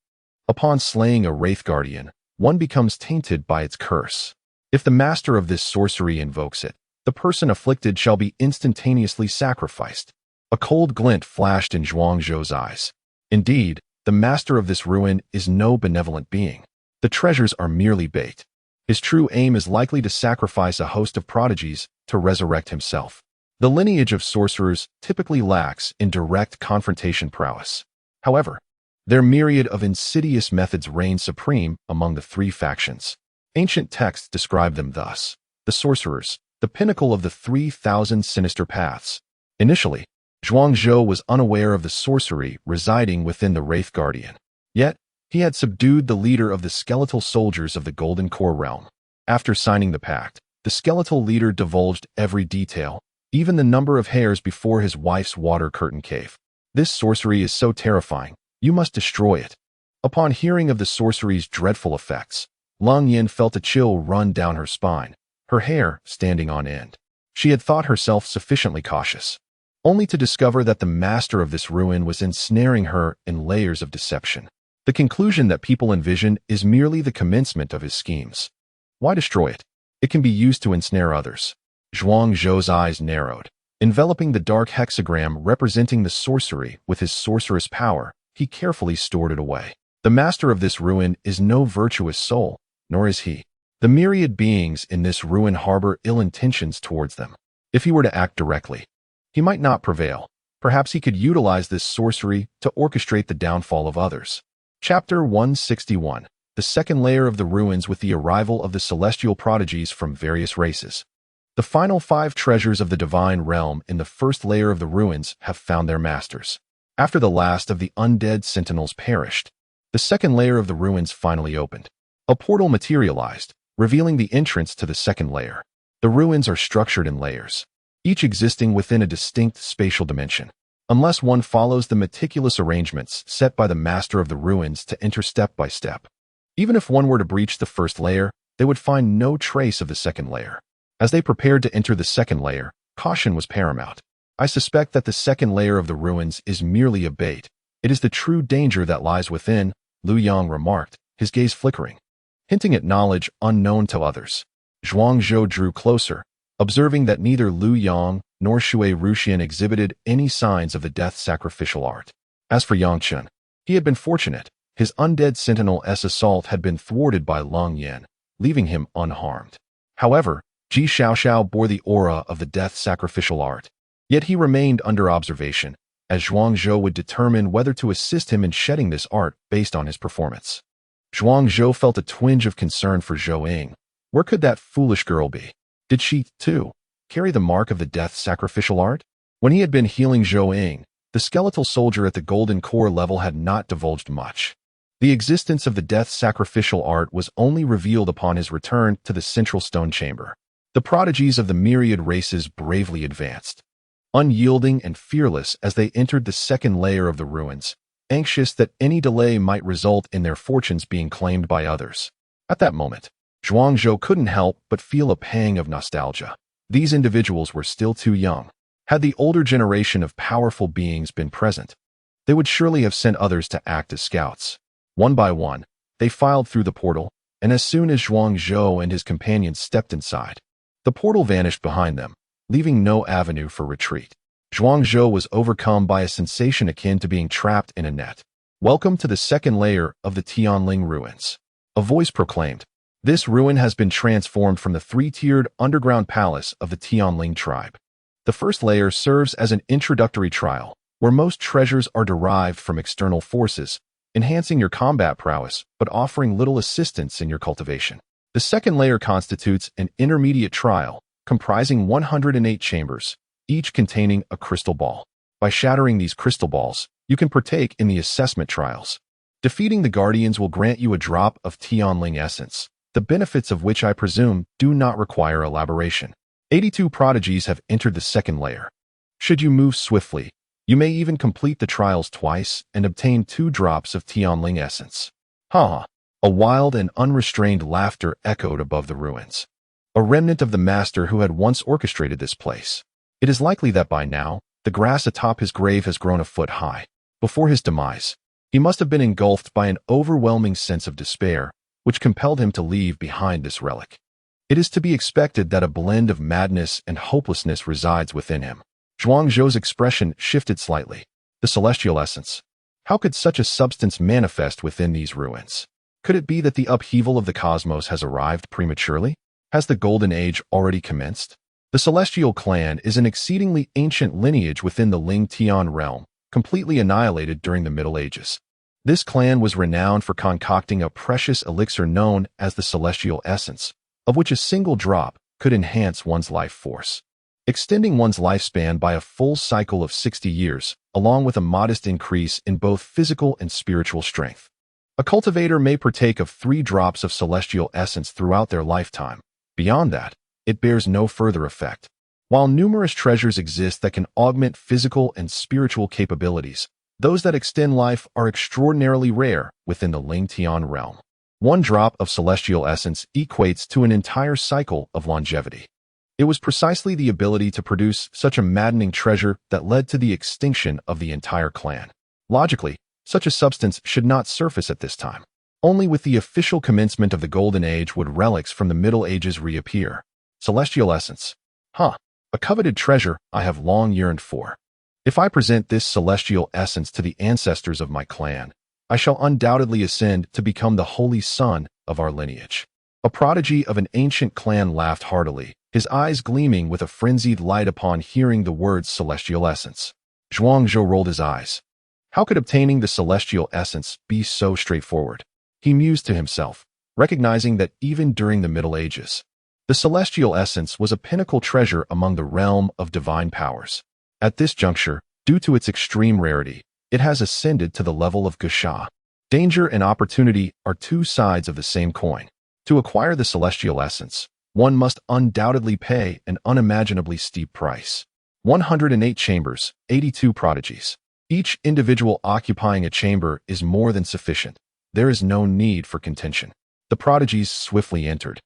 Speaker 1: upon slaying a Wraith Guardian, one becomes tainted by its curse. If the master of this sorcery invokes it, the person afflicted shall be instantaneously sacrificed. A cold glint flashed in Zhuangzhou's eyes. Indeed, the master of this ruin is no benevolent being. The treasures are merely bait. His true aim is likely to sacrifice a host of prodigies to resurrect himself. The lineage of sorcerers typically lacks in direct confrontation prowess. However, their myriad of insidious methods reign supreme among the 3 factions. Ancient texts describe them thus: the sorcerers, the pinnacle of the 3,000 sinister paths. Initially, Zhuangzhou was unaware of the sorcery residing within the Wraith Guardian. Yet, he had subdued the leader of the skeletal soldiers of the Golden Core realm. After signing the pact, the skeletal leader divulged every detail, even the number of hairs before his wife's water curtain cave. This sorcery is so terrifying, you must destroy it. Upon hearing of the sorcery's dreadful effects, Leng Yan felt a chill run down her spine, her hair standing on end. She had thought herself sufficiently cautious, only to discover that the master of this ruin was ensnaring her in layers of deception. The conclusion that people envision is merely the commencement of his schemes. Why destroy it? It can be used to ensnare others. Zhuangzhou's eyes narrowed. Enveloping the dark hexagram representing the sorcery with his sorcerous power, he carefully stored it away. The master of this ruin is no virtuous soul, nor is he. The myriad beings in this ruin harbor ill intentions towards them. If he were to act directly, he might not prevail. Perhaps he could utilize this sorcery to orchestrate the downfall of others. Chapter 161. The second layer of the ruins with the arrival of the celestial prodigies from various races. The final 5 treasures of the divine realm in the first layer of the ruins have found their masters. After the last of the undead sentinels perished, the second layer of the ruins finally opened. A portal materialized, revealing the entrance to the second layer. The ruins are structured in layers, each existing within a distinct spatial dimension. Unless one follows the meticulous arrangements set by the master of the ruins to enter step by step. Even if one were to breach the first layer, they would find no trace of the second layer. As they prepared to enter the second layer, caution was paramount. I suspect that the second layer of the ruins is merely a bait, It is the true danger that lies within, Lu Yang remarked, his gaze flickering, hinting at knowledge unknown to others. Zhuangzhou drew closer, observing that neither Lu Yang nor Shui Ruxian exhibited any signs of the death sacrificial art. As for Yang Chen, he had been fortunate. His undead Sentinel's assault had been thwarted by Long Yin, leaving him unharmed. However, Ji Xiaoxiao bore the aura of the death sacrificial art. Yet he remained under observation, as Zhuangzhou would determine whether to assist him in shedding this art based on his performance. Zhuangzhou felt a twinge of concern for Zhou Ying. Where could that foolish girl be? Did she, too, carry the mark of the death sacrificial art? When he had been healing Zhou Ying, the skeletal soldier at the golden core level had not divulged much. The existence of the death sacrificial art was only revealed upon his return to the central stone chamber. The prodigies of the myriad races bravely advanced, unyielding and fearless as they entered the second layer of the ruins, anxious that any delay might result in their fortunes being claimed by others. At that moment, Zhuangzhou couldn't help but feel a pang of nostalgia. These individuals were still too young. Had the older generation of powerful beings been present, they would surely have sent others to act as scouts. One by one, they filed through the portal, and as soon as Zhuangzhou and his companions stepped inside, the portal vanished behind them, leaving no avenue for retreat. Zhuangzhou was overcome by a sensation akin to being trapped in a net. Welcome to the second layer of the Tianling ruins. A voice proclaimed, this ruin has been transformed from the three-tiered underground palace of the Tianling tribe. The first layer serves as an introductory trial, where most treasures are derived from external forces, enhancing your combat prowess but offering little assistance in your cultivation. The second layer constitutes an intermediate trial, comprising 108 chambers, each containing a crystal ball. By shattering these crystal balls, you can partake in the assessment trials. Defeating the guardians will grant you a drop of Tianling essence, the benefits of which I presume do not require elaboration. 82 prodigies have entered the second layer. Should you move swiftly, you may even complete the trials twice and obtain 2 drops of Tianling essence. Ha! A wild and unrestrained laughter echoed above the ruins. A remnant of the master who had once orchestrated this place. It is likely that by now, the grass atop his grave has grown a foot high. Before his demise, he must have been engulfed by an overwhelming sense of despair, which compelled him to leave behind this relic. It is to be expected that a blend of madness and hopelessness resides within him. Zhuangzhou's expression shifted slightly. The celestial essence. How could such a substance manifest within these ruins? Could it be that the upheaval of the cosmos has arrived prematurely? Has the Golden Age already commenced? The Celestial Clan is an exceedingly ancient lineage within the Ling Tian realm, completely annihilated during the Middle Ages. This clan was renowned for concocting a precious elixir known as the Celestial Essence, of which a single drop could enhance one's life force, extending one's lifespan by a full cycle of 60 years, along with a modest increase in both physical and spiritual strength. A cultivator may partake of 3 drops of celestial essence throughout their lifetime. Beyond that, it bears no further effect. While numerous treasures exist that can augment physical and spiritual capabilities, those that extend life are extraordinarily rare within the Ling Tian realm. 1 drop of celestial essence equates to an entire cycle of longevity. It was precisely the ability to produce such a maddening treasure that led to the extinction of the entire clan. Logically, such a substance should not surface at this time. Only with the official commencement of the Golden Age would relics from the Middle Ages reappear. Celestial essence. A coveted treasure I have long yearned for. If I present this celestial essence to the ancestors of my clan, I shall undoubtedly ascend to become the holy son of our lineage. A prodigy of an ancient clan laughed heartily, his eyes gleaming with a frenzied light upon hearing the words celestial essence. Zhuangzhou rolled his eyes. How could obtaining the celestial essence be so straightforward? He mused to himself, recognizing that even during the Middle Ages, the celestial essence was a pinnacle treasure among the realm of divine powers. At this juncture, due to its extreme rarity, it has ascended to the level of Gesha. Danger and opportunity are 2 sides of the same coin. To acquire the celestial essence, one must undoubtedly pay an unimaginably steep price. 108 chambers, 82 prodigies. Each individual occupying a chamber is more than sufficient. There is no need for contention. The prodigies swiftly entered,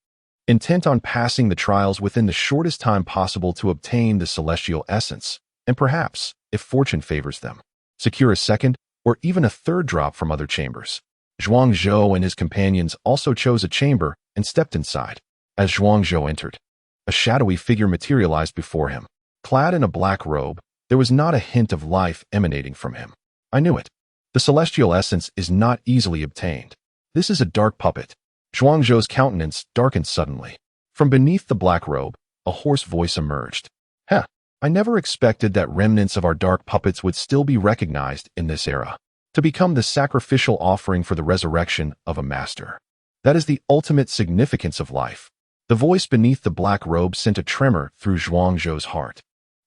Speaker 1: intent on passing the trials within the shortest time possible to obtain the celestial essence, and perhaps, if fortune favors them, secure a second or even a third drop from other chambers. Zhuang Zhou and his companions also chose a chamber and stepped inside. As Zhuang Zhou entered, a shadowy figure materialized before him. Clad in a black robe, there was not a hint of life emanating from him. I knew it. The celestial essence is not easily obtained. This is a dark puppet. Zhuang Zhou's countenance darkened suddenly. From beneath the black robe, a hoarse voice emerged. Heh, I never expected that remnants of our dark puppets would still be recognized in this era, to become the sacrificial offering for the resurrection of a master. That is the ultimate significance of life. The voice beneath the black robe sent a tremor through Zhuang Zhou's heart.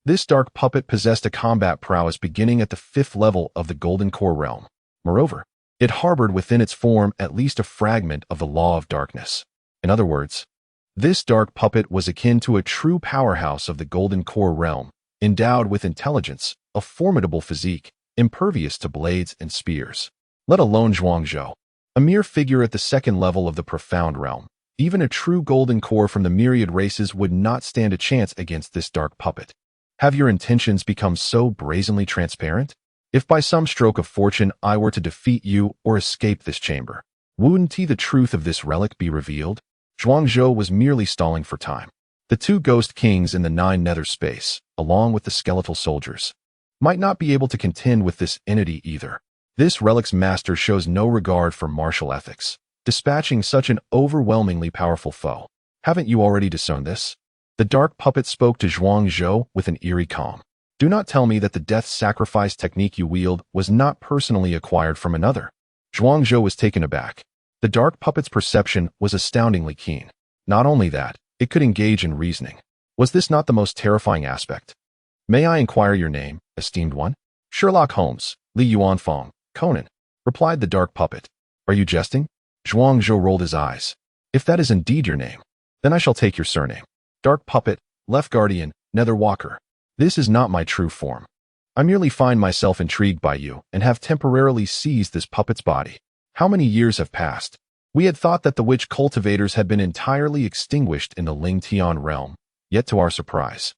Speaker 1: This dark puppet possessed a combat prowess beginning at the 5th level of the Golden Core realm. Moreover, it harbored within its form at least a fragment of the law of darkness. In other words, this dark puppet was akin to a true powerhouse of the Golden Core realm, endowed with intelligence, a formidable physique, impervious to blades and spears. Let alone Zhuang Zhou, a mere figure at the 2nd level of the profound realm. Even a true Golden Core from the myriad races would not stand a chance against this dark puppet. Have your intentions become so brazenly transparent? If by some stroke of fortune I were to defeat you or escape this chamber, wouldn't the truth of this relic be revealed? Zhuang Zhou was merely stalling for time. The 2 ghost kings in the 9 nether space, along with the skeletal soldiers, might not be able to contend with this entity either. This relic's master shows no regard for martial ethics, dispatching such an overwhelmingly powerful foe. Haven't you already disowned this? The dark puppet spoke to Zhuang Zhou with an eerie calm. Do not tell me that the death sacrifice technique you wield was not personally acquired from another. Zhuang Zhou was taken aback. The dark puppet's perception was astoundingly keen. Not only that, it could engage in reasoning. Was this not the most terrifying aspect? May I inquire your name, esteemed one? Sherlock Holmes, Li Yuanfang, Conan, replied the dark puppet. Are you jesting? Zhuang Zhou rolled his eyes. If that is indeed your name, then I shall take your surname. Dark puppet, Left Guardian, Nether Walker. This is not my true form. I merely find myself intrigued by you and have temporarily seized this puppet's body. How many years have passed? We had thought that the witch cultivators had been entirely extinguished in the Ling Tian realm, yet to our surprise,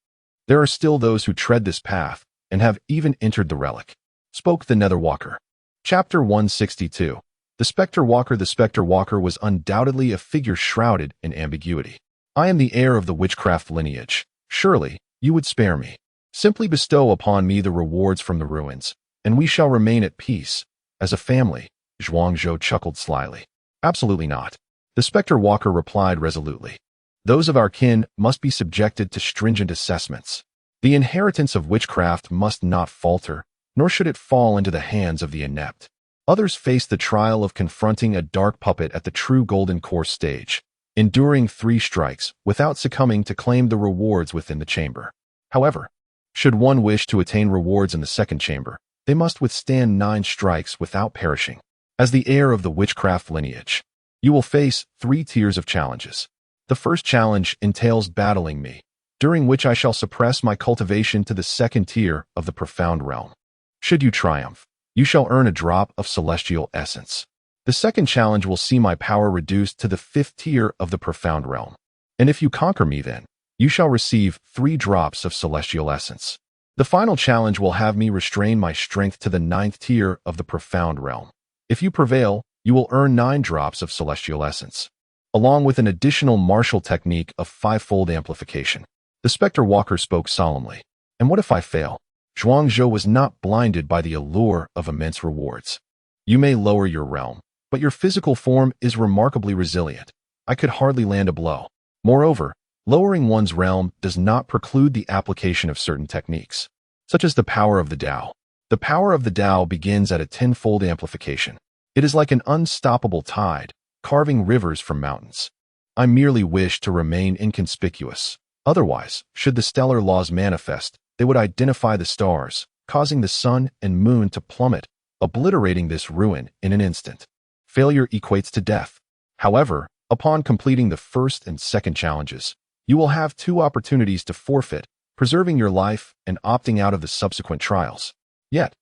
Speaker 1: there are still those who tread this path and have even entered the relic. Spoke the Nether Walker. Chapter 162. The Spectre Walker. The Spectre Walker was undoubtedly a figure shrouded in ambiguity. I am the heir of the witchcraft lineage. Surely, you would spare me. Simply bestow upon me the rewards from the ruins, and we shall remain at peace, as a family. Zhuang Zhou chuckled slyly. Absolutely not. The Spectre Walker replied resolutely. Those of our kin must be subjected to stringent assessments. The inheritance of witchcraft must not falter, nor should it fall into the hands of the inept. Others face the trial of confronting a dark puppet at the true Golden Core stage, enduring 3 strikes without succumbing to claim the rewards within the chamber. However, should one wish to attain rewards in the 2nd chamber, they must withstand 9 strikes without perishing. As the heir of the witchcraft lineage, you will face 3 tiers of challenges. The first challenge entails battling me, during which I shall suppress my cultivation to the 2nd tier of the profound realm. Should you triumph, you shall earn a drop of celestial essence. The 2nd challenge will see my power reduced to the 5th tier of the profound realm. And if you conquer me then, you shall receive 3 drops of celestial essence. The final challenge will have me restrain my strength to the 9th tier of the profound realm. If you prevail, you will earn 9 drops of celestial essence, along with an additional martial technique of 5-fold amplification. The Spectre Walker spoke solemnly. And what if I fail? Zhuang Zhou was not blinded by the allure of immense rewards. You may lower your realm, but your physical form is remarkably resilient. I could hardly land a blow. Moreover, lowering one's realm does not preclude the application of certain techniques, such as the power of the Tao. The power of the Tao begins at a 10-fold amplification. It is like an unstoppable tide, carving rivers from mountains. I merely wish to remain inconspicuous. Otherwise, should the stellar laws manifest, they would identify the stars, causing the sun and moon to plummet, obliterating this ruin in an instant. Failure equates to death. However, upon completing the 1st and 2nd challenges, you will have 2 opportunities to forfeit, preserving your life and opting out of the subsequent trials. Yet,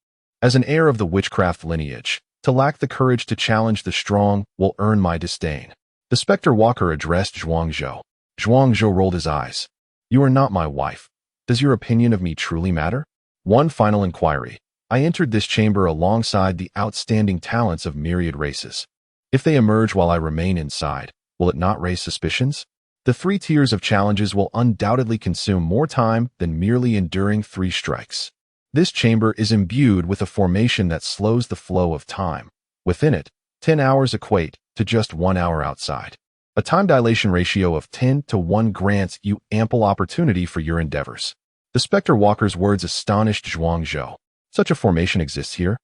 Speaker 1: as an heir of the witchcraft lineage, to lack the courage to challenge the strong will earn my disdain. The Spectre Walker addressed Zhuang Zhou. Zhuang Zhou rolled his eyes. You are not my wife. Does your opinion of me truly matter? One final inquiry. I entered this chamber alongside the outstanding talents of myriad races. If they emerge while I remain inside, will it not raise suspicions? The 3 tiers of challenges will undoubtedly consume more time than merely enduring 3 strikes. This chamber is imbued with a formation that slows the flow of time. Within it, 10 hours equate to just 1 hour outside. A time dilation ratio of 10 to 1 grants you ample opportunity for your endeavors. The Spectre Walker's words astonished Zhuangzhou. Such a formation exists here?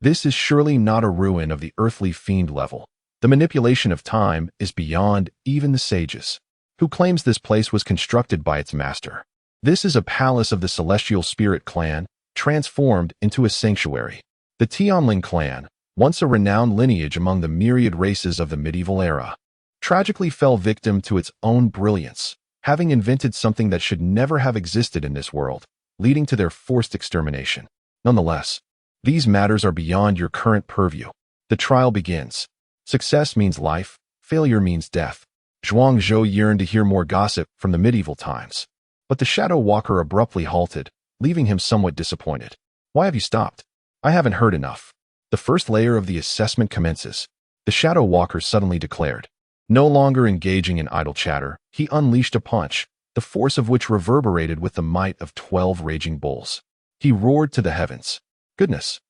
Speaker 1: This is surely not a ruin of the earthly fiend level. The manipulation of time is beyond even the sages. Who claims this place was constructed by its master? This is a palace of the Celestial Spirit clan, transformed into a sanctuary. The Tianling clan, once a renowned lineage among the myriad races of the medieval era, tragically fell victim to its own brilliance, having invented something that should never have existed in this world, leading to their forced extermination. Nonetheless, these matters are beyond your current purview. The trial begins. Success means life, failure means death. Zhuangzhou yearned to hear more gossip from the medieval times, but the Shadow Walker abruptly halted, leaving him somewhat disappointed. Why have you stopped? I haven't heard enough. The first layer of the assessment commences. The Shadow Walker suddenly declared. No longer engaging in idle chatter, he unleashed a punch, the force of which reverberated with the might of 12 raging bulls. He roared to the heavens. Goodness!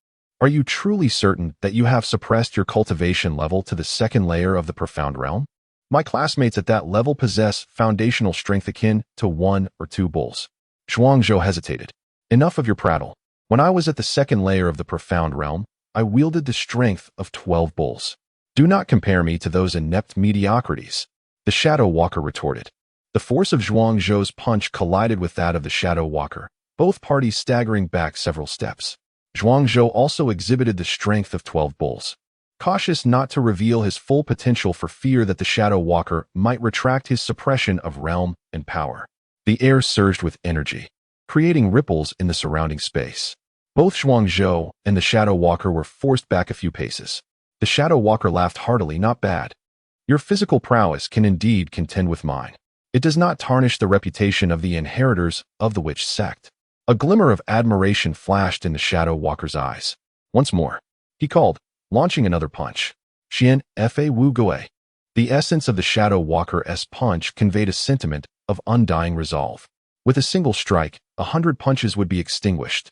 Speaker 1: Are you truly certain that you have suppressed your cultivation level to the 2nd layer of the profound realm? My classmates at that level possess foundational strength akin to 1 or 2 bulls. Zhuangzhou hesitated. Enough of your prattle. When I was at the 2nd layer of the profound realm, I wielded the strength of 12 bulls. Do not compare me to those inept mediocrities, the Shadow Walker retorted. The force of Zhuangzhou's punch collided with that of the Shadow Walker, both parties staggering back several steps. Zhuangzhou also exhibited the strength of 12 bulls. Cautious not to reveal his full potential for fear that the Shadow Walker might retract his suppression of realm and power. The air surged with energy, creating ripples in the surrounding space. Both Zhuangzhou and the Shadow Walker were forced back a few paces. The Shadow Walker laughed heartily. Not bad. Your physical prowess can indeed contend with mine. It does not tarnish the reputation of the inheritors of the witch sect. A glimmer of admiration flashed in the Shadow Walker's eyes. Once more, he called, launching another punch. Xian Fa Wu Gui. The essence of the Shadow Walker's punch conveyed a sentiment of undying resolve. With a single strike, 100 punches would be extinguished.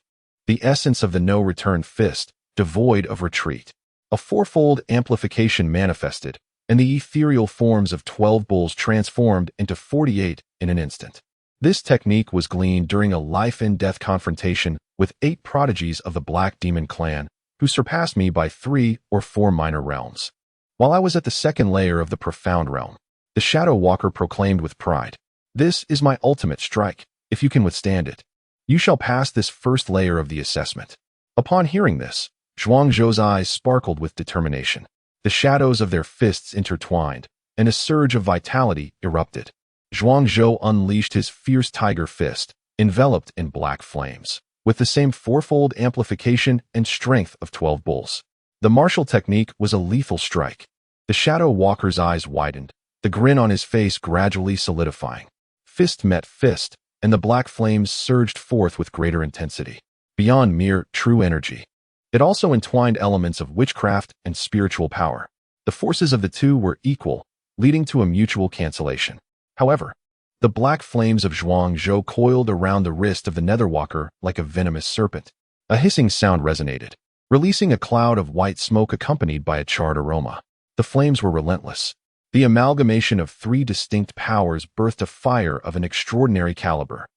Speaker 1: The essence of the no-return fist, devoid of retreat. A 4-fold amplification manifested, and the ethereal forms of 12 bulls transformed into 48 in an instant. This technique was gleaned during a life-and-death confrontation with 8 prodigies of the Black Demon clan, who surpassed me by 3 or 4 minor realms. While I was at the 2nd layer of the profound realm, the Shadow Walker proclaimed with pride, "This is my ultimate strike. If you can withstand it, you shall pass this 1st layer of the assessment." Upon hearing this, Zhuangzhou's eyes sparkled with determination. The shadows of their fists intertwined, and a surge of vitality erupted. Zhuangzhou unleashed his fierce tiger fist, enveloped in black flames, with the same 4-fold amplification and strength of 12 bulls. The martial technique was a lethal strike. The Shadow Walker's eyes widened, the grin on his face gradually solidifying. Fist met fist, and the black flames surged forth with greater intensity. Beyond mere true energy, it also entwined elements of witchcraft and spiritual power. The forces of the two were equal, leading to a mutual cancellation. However, the black flames of Zhuangzhou coiled around the wrist of the Netherwalker like a venomous serpent. A hissing sound resonated, releasing a cloud of white smoke accompanied by a charred aroma. The flames were relentless. The amalgamation of 3 distinct powers birthed a fire of an extraordinary caliber,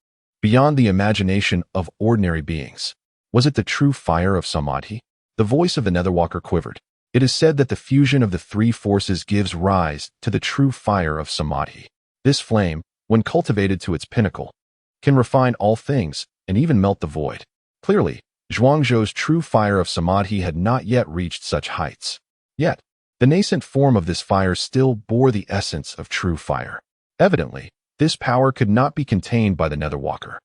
Speaker 1: beyond the imagination of ordinary beings. Was it the true fire of Samadhi? The voice of the Netherwalker quivered. It is said that the fusion of the 3 forces gives rise to the true fire of Samadhi. This flame, when cultivated to its pinnacle, can refine all things and even melt the void. Clearly, Zhuangzhou's true fire of Samadhi had not yet reached such heights. Yet, the nascent form of this fire still bore the essence of true fire. Evidently, this power could not be contained by the Netherwalker,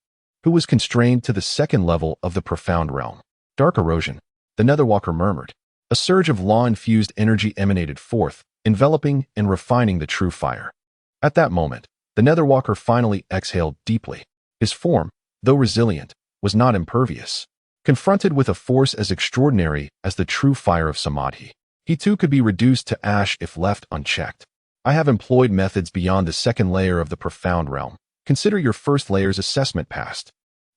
Speaker 1: who was constrained to the 2nd level of the profound realm. Dark erosion, the Netherwalker murmured. A surge of law-infused energy emanated forth, enveloping and refining the true fire. At that moment, the Netherwalker finally exhaled deeply. His form, though resilient, was not impervious. Confronted with a force as extraordinary as the true fire of Samadhi, he too could be reduced to ash if left unchecked. I have employed methods beyond the second layer of the profound realm. Consider your first layer's assessment passed.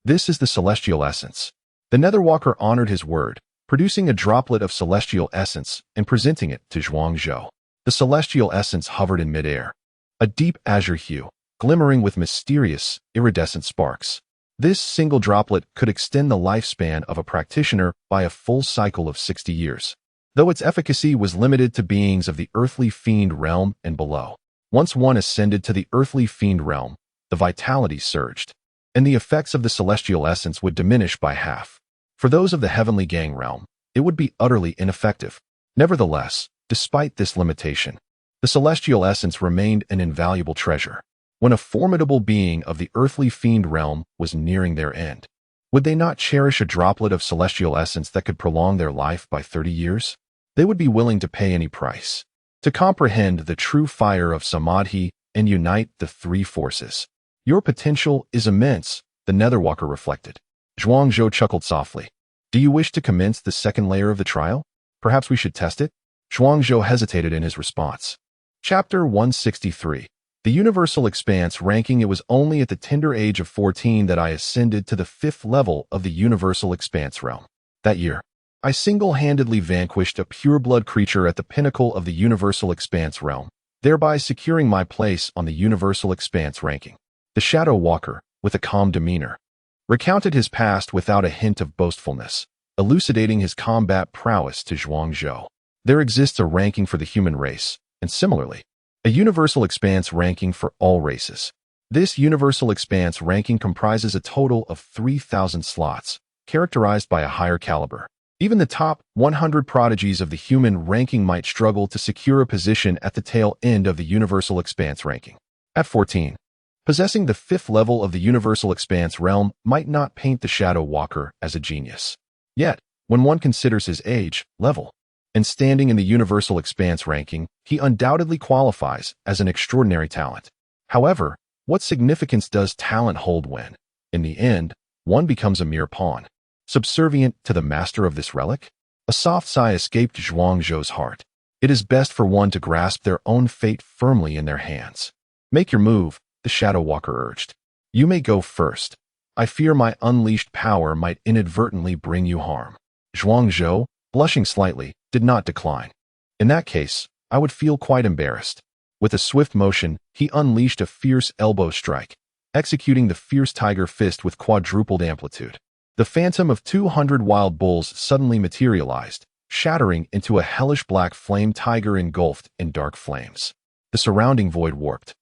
Speaker 1: This is the celestial essence. The Netherwalker honored his word, producing a droplet of celestial essence and presenting it to Zhuangzhou. The celestial essence hovered in midair, a deep azure hue, glimmering with mysterious, iridescent sparks. This single droplet could extend the lifespan of a practitioner by a full cycle of 60 years, though its efficacy was limited to beings of the earthly fiend realm and below. Once one ascended to the earthly fiend realm, the vitality surged, and the effects of the celestial essence would diminish by half. For those of the heavenly gang realm, it would be utterly ineffective. Nevertheless, despite this limitation, the celestial essence remained an invaluable treasure. When a formidable being of the earthly fiend realm was nearing their end, would they not cherish a droplet of celestial essence that could prolong their life by 30 years? They would be willing to pay any price to comprehend the true fire of Samadhi and unite the three forces. Your potential is immense, the Netherwalker reflected. Zhuangzhou chuckled softly. Do you wish to commence the second layer of the trial? Perhaps we should test it? Zhuangzhou hesitated in his response. Chapter 163. The Universal Expanse ranking. It was only at the tender age of 14 that I ascended to the 5th level of the Universal Expanse realm. That year, I single-handedly vanquished a pure-blood creature at the pinnacle of the Universal Expanse realm, thereby securing my place on the Universal Expanse ranking. The Shadow Walker, with a calm demeanor, recounted his past without a hint of boastfulness, elucidating his combat prowess to Zhuangzhou. There exists a ranking for the human race, and similarly, a Universal Expanse ranking for all races. This Universal Expanse ranking comprises a total of 3,000 slots, characterized by a higher caliber. Even the top 100 prodigies of the human ranking might struggle to secure a position at the tail end of the Universal Expanse ranking. At 14, possessing the 5th level of the Universal Expanse realm might not paint the Shadow Walker as a genius. Yet, when one considers his age, level, and standing in the Universal Expanse ranking, he undoubtedly qualifies as an extraordinary talent. However, what significance does talent hold when, in the end, one becomes a mere pawn, subservient to the master of this relic? A soft sigh escaped Zhuangzhou's heart. It is best for one to grasp their own fate firmly in their hands. Make your move, the Shadow Walker urged. You may go first. I fear my unleashed power might inadvertently bring you harm. Zhuangzhou, blushing slightly, did not decline. In that case, I would feel quite embarrassed. With a swift motion, he unleashed a fierce elbow strike, executing the fierce tiger fist with quadrupled amplitude. The phantom of 200 wild bulls suddenly materialized, shattering into a hellish black flame tiger engulfed in dark flames. The surrounding void warped,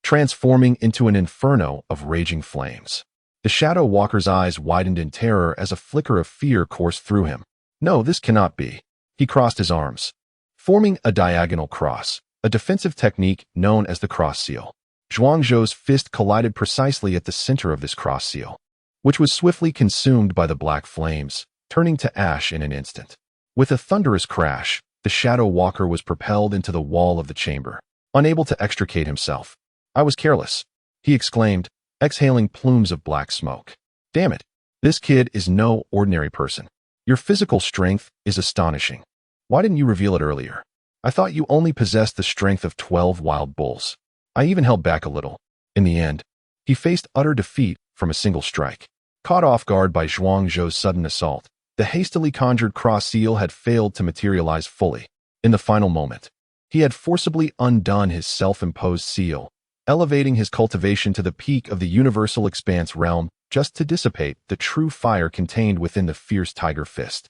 Speaker 1: transforming into an inferno of raging flames. The Shadow Walker's eyes widened in terror as a flicker of fear coursed through him. No, this cannot be. He crossed his arms, forming a diagonal cross, a defensive technique known as the cross seal. Zhuangzhou's fist collided precisely at the center of this cross seal, which was swiftly consumed by the black flames, turning to ash in an instant. With a thunderous crash, the Shadow Walker was propelled into the wall of the chamber, unable to extricate himself. I was careless, he exclaimed, exhaling plumes of black smoke. Damn it, this kid is no ordinary person. Your physical strength is astonishing. Why didn't you reveal it earlier? I thought you only possessed the strength of 12 wild bulls. I even held back a little. In the end, he faced utter defeat from a single strike. Caught off guard by Zhuangzhou's sudden assault, the hastily conjured cross seal had failed to materialize fully. In the final moment, he had forcibly undone his self-imposed seal, elevating his cultivation to the peak of the Universal Expanse realm just to dissipate the true fire contained within the fierce tiger fist.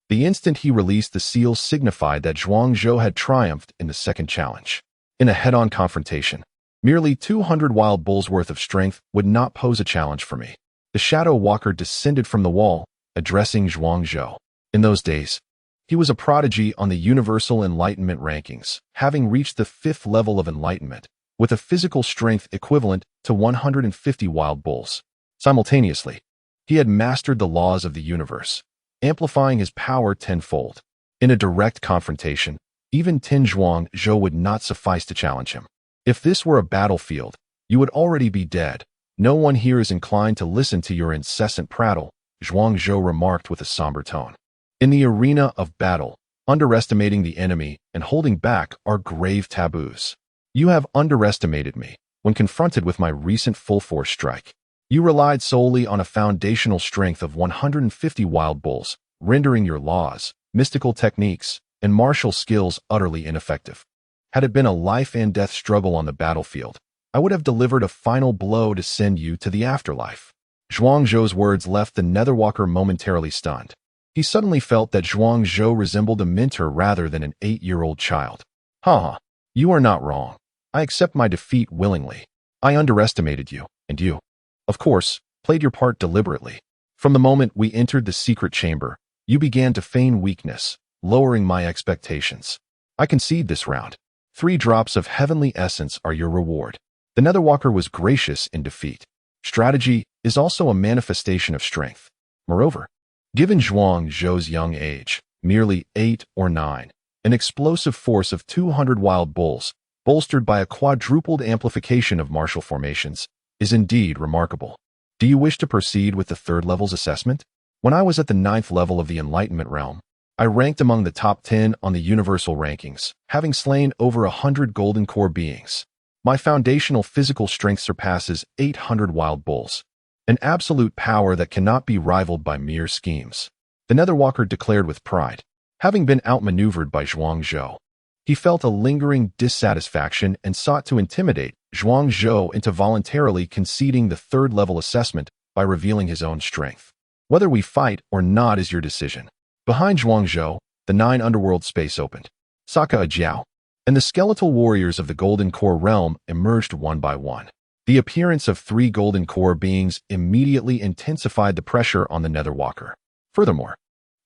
Speaker 1: The instant he released the seal signified that Zhuangzhou had triumphed in the second challenge. In a head-on confrontation, merely 200 wild bulls worth of strength would not pose a challenge for me. The Shadow Walker descended from the wall, addressing Zhuangzhou. In those days, he was a prodigy on the Universal Enlightenment rankings, having reached the 5th level of enlightenment, with a physical strength equivalent to 150 wild bulls. Simultaneously, he had mastered the laws of the universe, amplifying his power tenfold. In a direct confrontation, even Zhuangzhou would not suffice to challenge him. If this were a battlefield, you would already be dead. No one here is inclined to listen to your incessant prattle, Zhuangzhou remarked with a somber tone. In the arena of battle, underestimating the enemy and holding back are grave taboos. You have underestimated me when confronted with my recent full-force strike. You relied solely on a foundational strength of 150 wild bulls, rendering your laws, mystical techniques, and martial skills utterly ineffective. Had it been a life-and-death struggle on the battlefield, I would have delivered a final blow to send you to the afterlife. Zhuangzhou's words left the Netherwalker momentarily stunned. He suddenly felt that Zhuangzhou resembled a mentor rather than an 8-year-old child. Haha, you are not wrong. I accept my defeat willingly. I underestimated you, and you, of course, played your part deliberately. From the moment we entered the secret chamber, you began to feign weakness, lowering my expectations. I concede this round. 3 drops of heavenly essence are your reward. The Netherwalker was gracious in defeat. Strategy is also a manifestation of strength. Moreover, given Zhuangzhou's young age, merely 8 or 9, an explosive force of 200 wild bulls, bolstered by a quadrupled amplification of martial formations, is indeed remarkable. Do you wish to proceed with the 3rd level's assessment? When I was at the 9th level of the Enlightenment realm, I ranked among the top 10 on the universal rankings, having slain over 100 golden core beings. My foundational physical strength surpasses 800 wild bulls, an absolute power that cannot be rivaled by mere schemes. The Netherwalker declared with pride, having been outmaneuvered by Zhuangzhou. He felt a lingering dissatisfaction and sought to intimidate Zhuangzhou into voluntarily conceding the 3rd level assessment by revealing his own strength. Whether we fight or not is your decision. Behind Zhuangzhou, the 9 underworld space opened. Saka Jiao and the skeletal warriors of the Golden Core realm emerged one by one. The appearance of 3 Golden Core beings immediately intensified the pressure on the Netherwalker. Furthermore,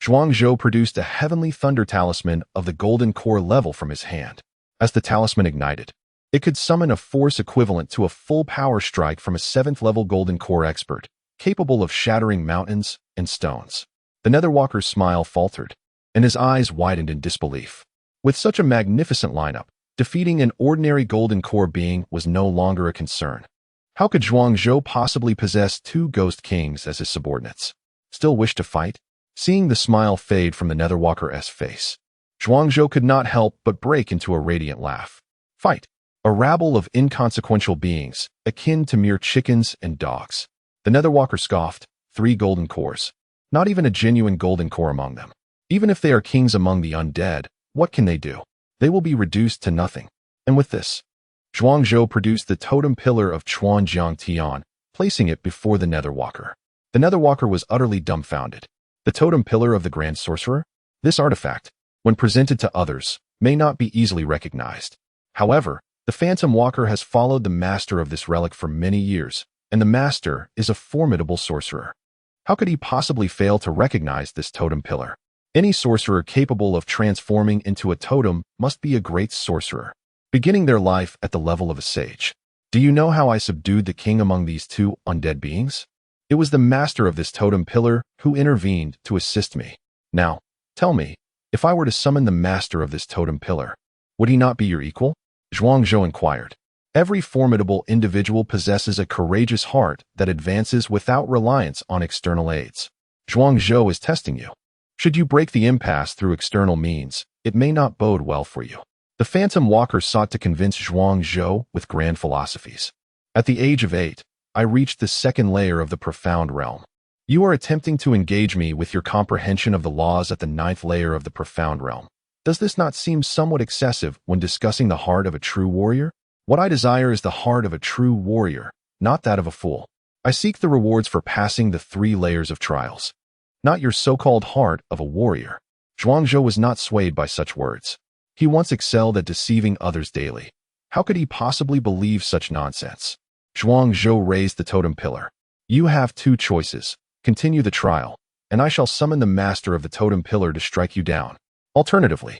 Speaker 1: Zhuangzhou produced a heavenly thunder talisman of the Golden Core level from his hand. As the talisman ignited, it could summon a force equivalent to a full power strike from a 7th level Golden Core expert, capable of shattering mountains and stones. The Netherwalker's smile faltered, and his eyes widened in disbelief. With such a magnificent lineup, defeating an ordinary Golden Core being was no longer a concern. How could Zhuangzhou possibly possess 2 Ghost Kings as his subordinates? Still wish to fight? Seeing the smile fade from the Netherwalker's face, Zhuangzhou could not help but break into a radiant laugh. Fight! A rabble of inconsequential beings, akin to mere chickens and dogs. The Netherwalker scoffed. 3 Golden Cores. Not even a genuine Golden Core among them. Even if they are kings among the undead, what can they do? They will be reduced to nothing. And with this, Zhuangzhou produced the totem pillar of Chuanjiang Tian, placing it before the Netherwalker. The Netherwalker was utterly dumbfounded. The totem pillar of the Grand Sorcerer? This artifact, when presented to others, may not be easily recognized. However, the Phantom Walker has followed the master of this relic for many years, and the master is a formidable sorcerer. How could he possibly fail to recognize this totem pillar? Any sorcerer capable of transforming into a totem must be a great sorcerer, beginning their life at the level of a sage. Do you know how I subdued the king among these 2 undead beings? It was the master of this totem pillar who intervened to assist me. Now, tell me, if I were to summon the master of this totem pillar, would he not be your equal? Zhuangzhou inquired. Every formidable individual possesses a courageous heart that advances without reliance on external aids. Zhuangzhou is testing you. Should you break the impasse through external means, it may not bode well for you. The Phantom Walker sought to convince Zhuangzhou with grand philosophies. At the age of 8, I reached the 2nd layer of the profound realm. You are attempting to engage me with your comprehension of the laws at the 9th layer of the profound realm. Does this not seem somewhat excessive when discussing the heart of a true warrior? What I desire is the heart of a true warrior, not that of a fool. I seek the rewards for passing the 3 layers of trials, not your so-called heart of a warrior. Zhuangzhou was not swayed by such words. He once excelled at deceiving others daily. How could he possibly believe such nonsense? Zhuangzhou raised the totem pillar. You have 2 choices. Continue the trial, and I shall summon the master of the totem pillar to strike you down. Alternatively,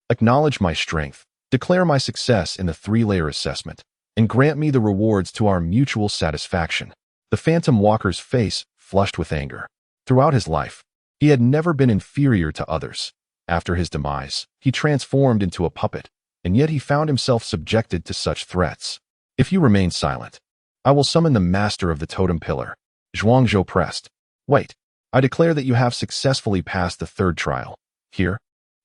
Speaker 1: acknowledge my strength, declare my success in the 3-layer assessment, and grant me the rewards to our mutual satisfaction. The Phantom Walker's face flushed with anger. Throughout his life, he had never been inferior to others. After his demise, he transformed into a puppet, and yet he found himself subjected to such threats. If you remain silent, I will summon the master of the totem pillar. Zhuangzhou pressed. Wait, I declare that you have successfully passed the third trial. Here,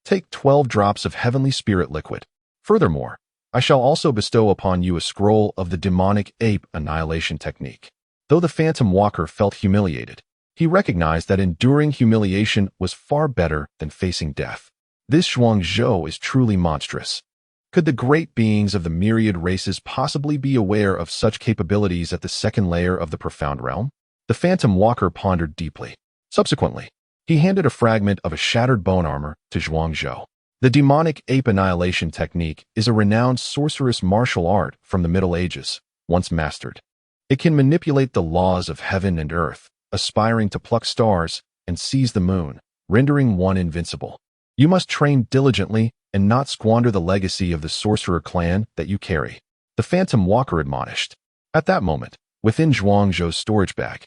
Speaker 1: take 12 drops of heavenly spirit liquid. Furthermore, I shall also bestow upon you a scroll of the demonic ape annihilation technique. Though the Phantom Walker felt humiliated, he recognized that enduring humiliation was far better than facing death. This Zhuangzhou is truly monstrous. Could the great beings of the myriad races possibly be aware of such capabilities at the second layer of the profound realm? The Phantom Walker pondered deeply. Subsequently, he handed a fragment of a shattered bone armor to Zhuangzhou. The demonic ape annihilation technique is a renowned sorcerous martial art from the Middle Ages, once mastered. It can manipulate the laws of heaven and earth, aspiring to pluck stars and seize the moon, rendering one invincible. You must train diligently and not squander the legacy of the sorcerer clan that you carry. The Phantom Walker admonished. At that moment, within Zhuangzhou's storage bag,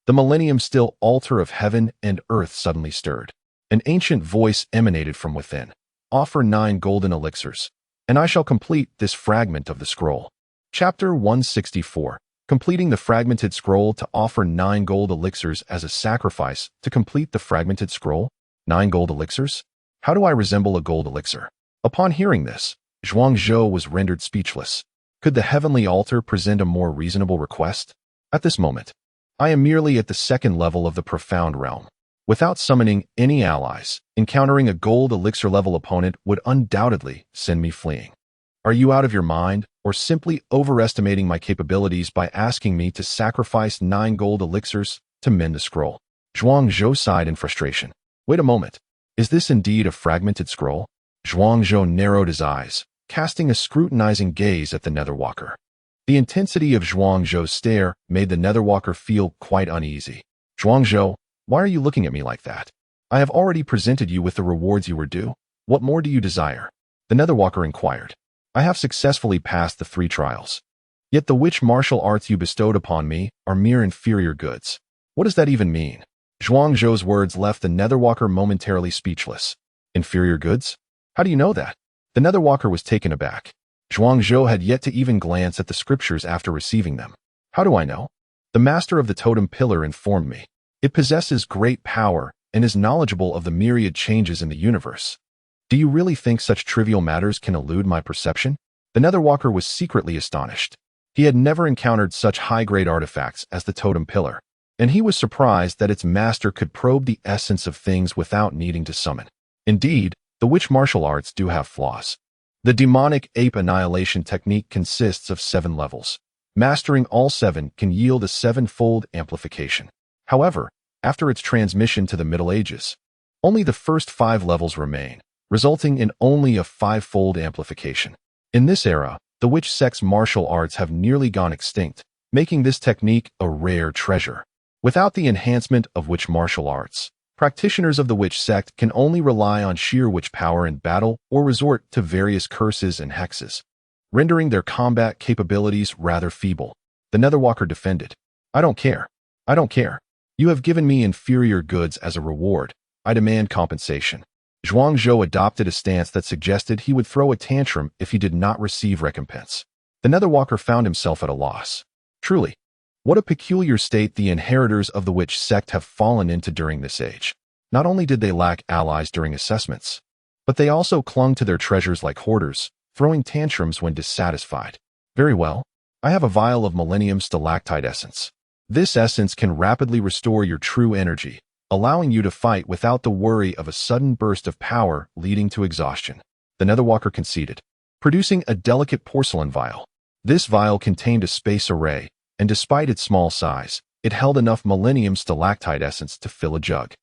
Speaker 1: the millennium-still altar of heaven and earth suddenly stirred. An ancient voice emanated from within. Offer 9 golden elixirs, and I shall complete this fragment of the scroll. Chapter 164. Completing the fragmented scroll to offer 9 gold elixirs as a sacrifice to complete the fragmented scroll. 9 gold elixirs? How do I resemble a gold elixir? Upon hearing this, Zhuangzhou was rendered speechless. Could the heavenly altar present a more reasonable request? At this moment, I am merely at the second level of the profound realm. Without summoning any allies, encountering a gold elixir level opponent would undoubtedly send me fleeing. Are you out of your mind, or simply overestimating my capabilities by asking me to sacrifice 9 gold elixirs to mend the scroll? Zhuangzhou sighed in frustration. Wait a moment. Is this indeed a fragmented scroll? Zhuangzhou narrowed his eyes, casting a scrutinizing gaze at the Netherwalker. The intensity of Zhuangzhou's stare made the Netherwalker feel quite uneasy. Zhuangzhou, why are you looking at me like that? I have already presented you with the rewards you were due. What more do you desire? The Netherwalker inquired. I have successfully passed the 3 trials. Yet the witch martial arts you bestowed upon me are mere inferior goods. What does that even mean? Zhuangzhou's words left the Netherwalker momentarily speechless. Inferior goods? How do you know that? The Netherwalker was taken aback. Zhuangzhou had yet to even glance at the scriptures after receiving them. How do I know? The master of the totem pillar informed me. It possesses great power and is knowledgeable of the myriad changes in the universe. Do you really think such trivial matters can elude my perception? The Netherwalker was secretly astonished. He had never encountered such high-grade artifacts as the totem pillar, and he was surprised that its master could probe the essence of things without needing to summon. Indeed, the witch martial arts do have flaws. The demonic ape annihilation technique consists of 7 levels. Mastering all 7 can yield a 7-fold amplification. However, after its transmission to the Middle Ages, only the first 5 levels remain, resulting in only a 5-fold amplification. In this era, the witch sect's martial arts have nearly gone extinct, making this technique a rare treasure. Without the enhancement of witch martial arts, practitioners of the witch sect can only rely on sheer witch power in battle or resort to various curses and hexes, rendering their combat capabilities rather feeble. The Netherwalker defended. I don't care. I don't care. You have given me inferior goods as a reward. I demand compensation. Zhuangzhou adopted a stance that suggested he would throw a tantrum if he did not receive recompense. The Netherwalker found himself at a loss. Truly, what a peculiar state the inheritors of the witch sect have fallen into during this age. Not only did they lack allies during assessments, but they also clung to their treasures like hoarders, throwing tantrums when dissatisfied. Very well, I have a vial of Millennium Stalactite Essence. This essence can rapidly restore your true energy, allowing you to fight without the worry of a sudden burst of power leading to exhaustion. The Netherwalker conceded, producing a delicate porcelain vial. This vial contained a space array, and despite its small size, it held enough Millennium Stalactite Essence to fill a jug.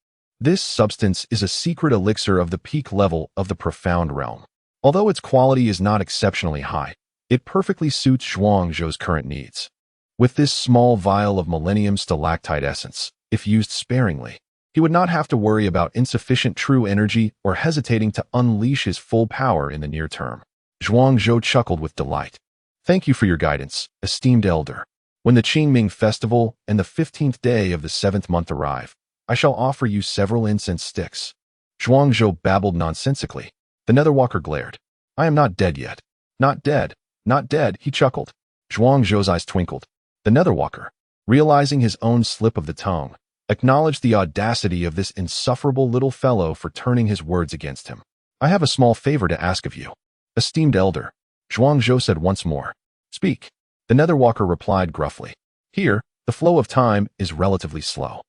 Speaker 1: This substance is a secret elixir of the peak level of the profound realm. Although its quality is not exceptionally high, it perfectly suits Zhuangzhou's current needs. With this small vial of Millennium Stalactite Essence, if used sparingly, he would not have to worry about insufficient true energy or hesitating to unleash his full power in the near term. Zhuangzhou chuckled with delight. Thank you for your guidance, esteemed elder. When the Qingming festival and the 15th day of the 7th month arrive, I shall offer you several incense sticks. Zhuangzhou babbled nonsensically. The Netherwalker glared. I am not dead yet. Not dead. Not dead, he chuckled. Zhuangzhou's eyes twinkled. The Netherwalker, realizing his own slip of the tongue, acknowledged the audacity of this insufferable little fellow for turning his words against him. "I have a small favor to ask of you, esteemed elder," Zhuangzhou said once more. "Speak." The Netherwalker replied gruffly. "Here, the flow of time is relatively slow.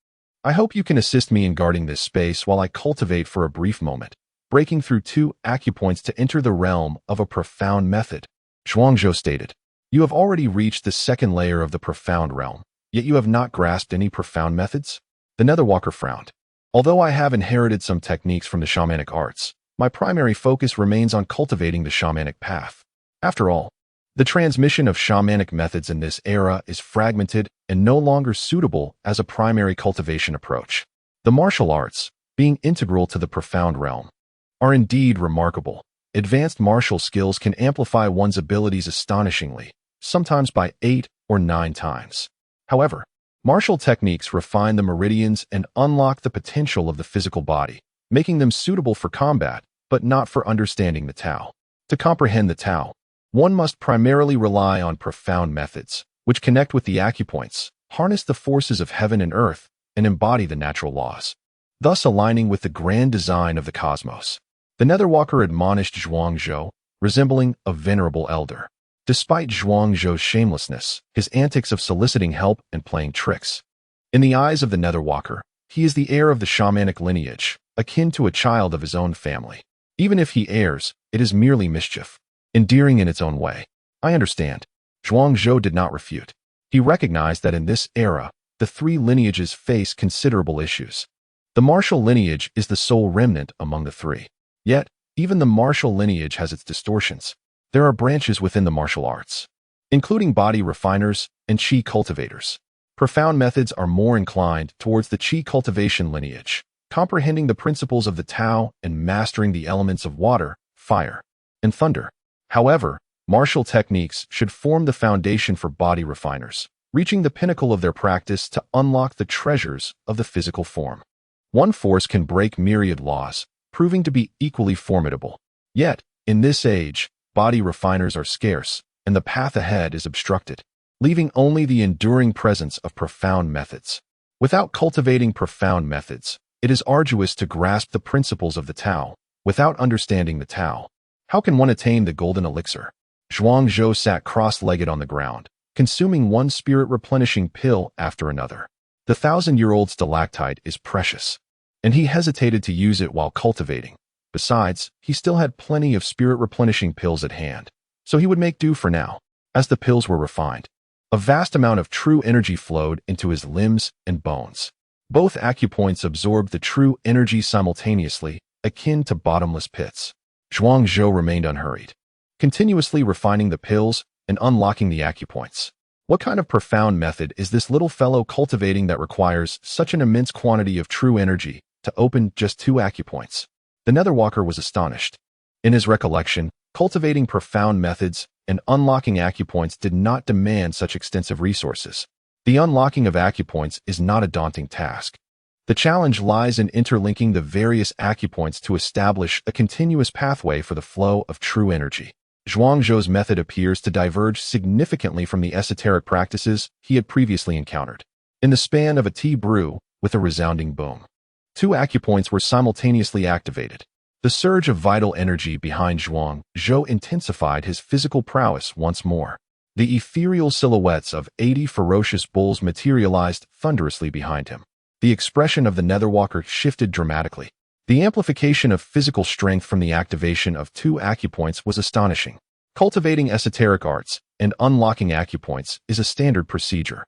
Speaker 1: I hope you can assist me in guarding this space while I cultivate for a brief moment, breaking through 2 acupoints to enter the realm of a profound method," Zhuangzhou stated. "You have already reached the second layer of the profound realm, yet you have not grasped any profound methods?" The Netherwalker frowned. "Although I have inherited some techniques from the shamanic arts, my primary focus remains on cultivating the shamanic path. After all, the transmission of shamanic methods in this era is fragmented and no longer suitable as a primary cultivation approach. The martial arts, being integral to the profound realm, are indeed remarkable. Advanced martial skills can amplify one's abilities astonishingly, sometimes by 8 or 9 times. However, martial techniques refine the meridians and unlock the potential of the physical body, making them suitable for combat, but not for understanding the Tao. To comprehend the Tao, one must primarily rely on profound methods, which connect with the acupoints, harness the forces of heaven and earth, and embody the natural laws, thus aligning with the grand design of the cosmos. The Netherwalker admonished Zhuangzhou, resembling a venerable elder. Despite Zhuangzhou's shamelessness, his antics of soliciting help and playing tricks, in the eyes of the Netherwalker, he is the heir of the shamanic lineage, akin to a child of his own family. Even if he errs, it is merely mischief, endearing in its own way. "I understand." Zhuangzhou did not refute. He recognized that in this era, the 3 lineages face considerable issues. The martial lineage is the sole remnant among the 3. Yet, even the martial lineage has its distortions. There are branches within the martial arts, including body refiners and qi cultivators. Profound methods are more inclined towards the qi cultivation lineage, comprehending the principles of the Tao and mastering the elements of water, fire, and thunder. However, martial techniques should form the foundation for body refiners, reaching the pinnacle of their practice to unlock the treasures of the physical form. One force can break myriad laws, proving to be equally formidable. Yet, in this age, body refiners are scarce, and the path ahead is obstructed, leaving only the enduring presence of profound methods. Without cultivating profound methods, it is arduous to grasp the principles of the Tao. Without understanding the Tao, how can one attain the golden elixir? Zhuangzhou sat cross-legged on the ground, consuming one spirit-replenishing pill after another. The 1,000-year-old stalactite is precious, and he hesitated to use it while cultivating. Besides, he still had plenty of spirit-replenishing pills at hand, so he would make do for now. As the pills were refined, a vast amount of true energy flowed into his limbs and bones. Both acupoints absorbed the true energy simultaneously, akin to bottomless pits. Zhuangzhou remained unhurried, continuously refining the pills and unlocking the acupoints. What kind of profound method is this little fellow cultivating that requires such an immense quantity of true energy to open just 2 acupoints? The Netherwalker was astonished. In his recollection, cultivating profound methods and unlocking acupoints did not demand such extensive resources. The unlocking of acupoints is not a daunting task. The challenge lies in interlinking the various acupoints to establish a continuous pathway for the flow of true energy. Zhuangzhou's method appears to diverge significantly from the esoteric practices he had previously encountered. In the span of a tea brew, with a resounding boom, 2 acupoints were simultaneously activated. The surge of vital energy behind Zhuangzhou intensified his physical prowess once more. The ethereal silhouettes of 80 ferocious bulls materialized thunderously behind him. The expression of the Netherwalker shifted dramatically. The amplification of physical strength from the activation of 2 acupoints was astonishing. Cultivating esoteric arts and unlocking acupoints is a standard procedure.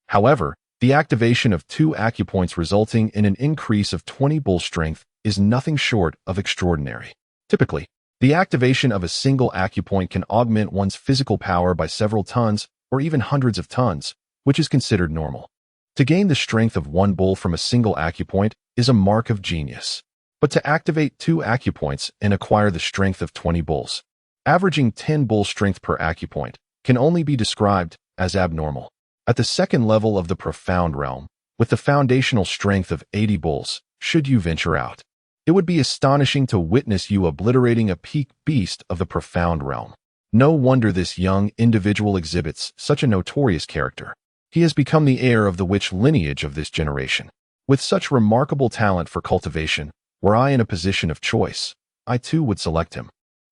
Speaker 1: However, the activation of 2 acupoints resulting in an increase of 20 bull strength is nothing short of extraordinary. Typically, the activation of a single acupoint can augment one's physical power by several tons or even hundreds of tons, which is considered normal. To gain the strength of 1 bull from a single acupoint is a mark of genius. But to activate 2 acupoints and acquire the strength of 20 bulls, averaging 10 bull strength per acupoint, can only be described as abnormal. At the second level of the profound realm, with the foundational strength of 80 bulls, should you venture out, it would be astonishing to witness you obliterating a peak beast of the profound realm. No wonder this young individual exhibits such a notorious character. He has become the heir of the witch lineage of this generation. With such remarkable talent for cultivation, were I in a position of choice, I too would select him.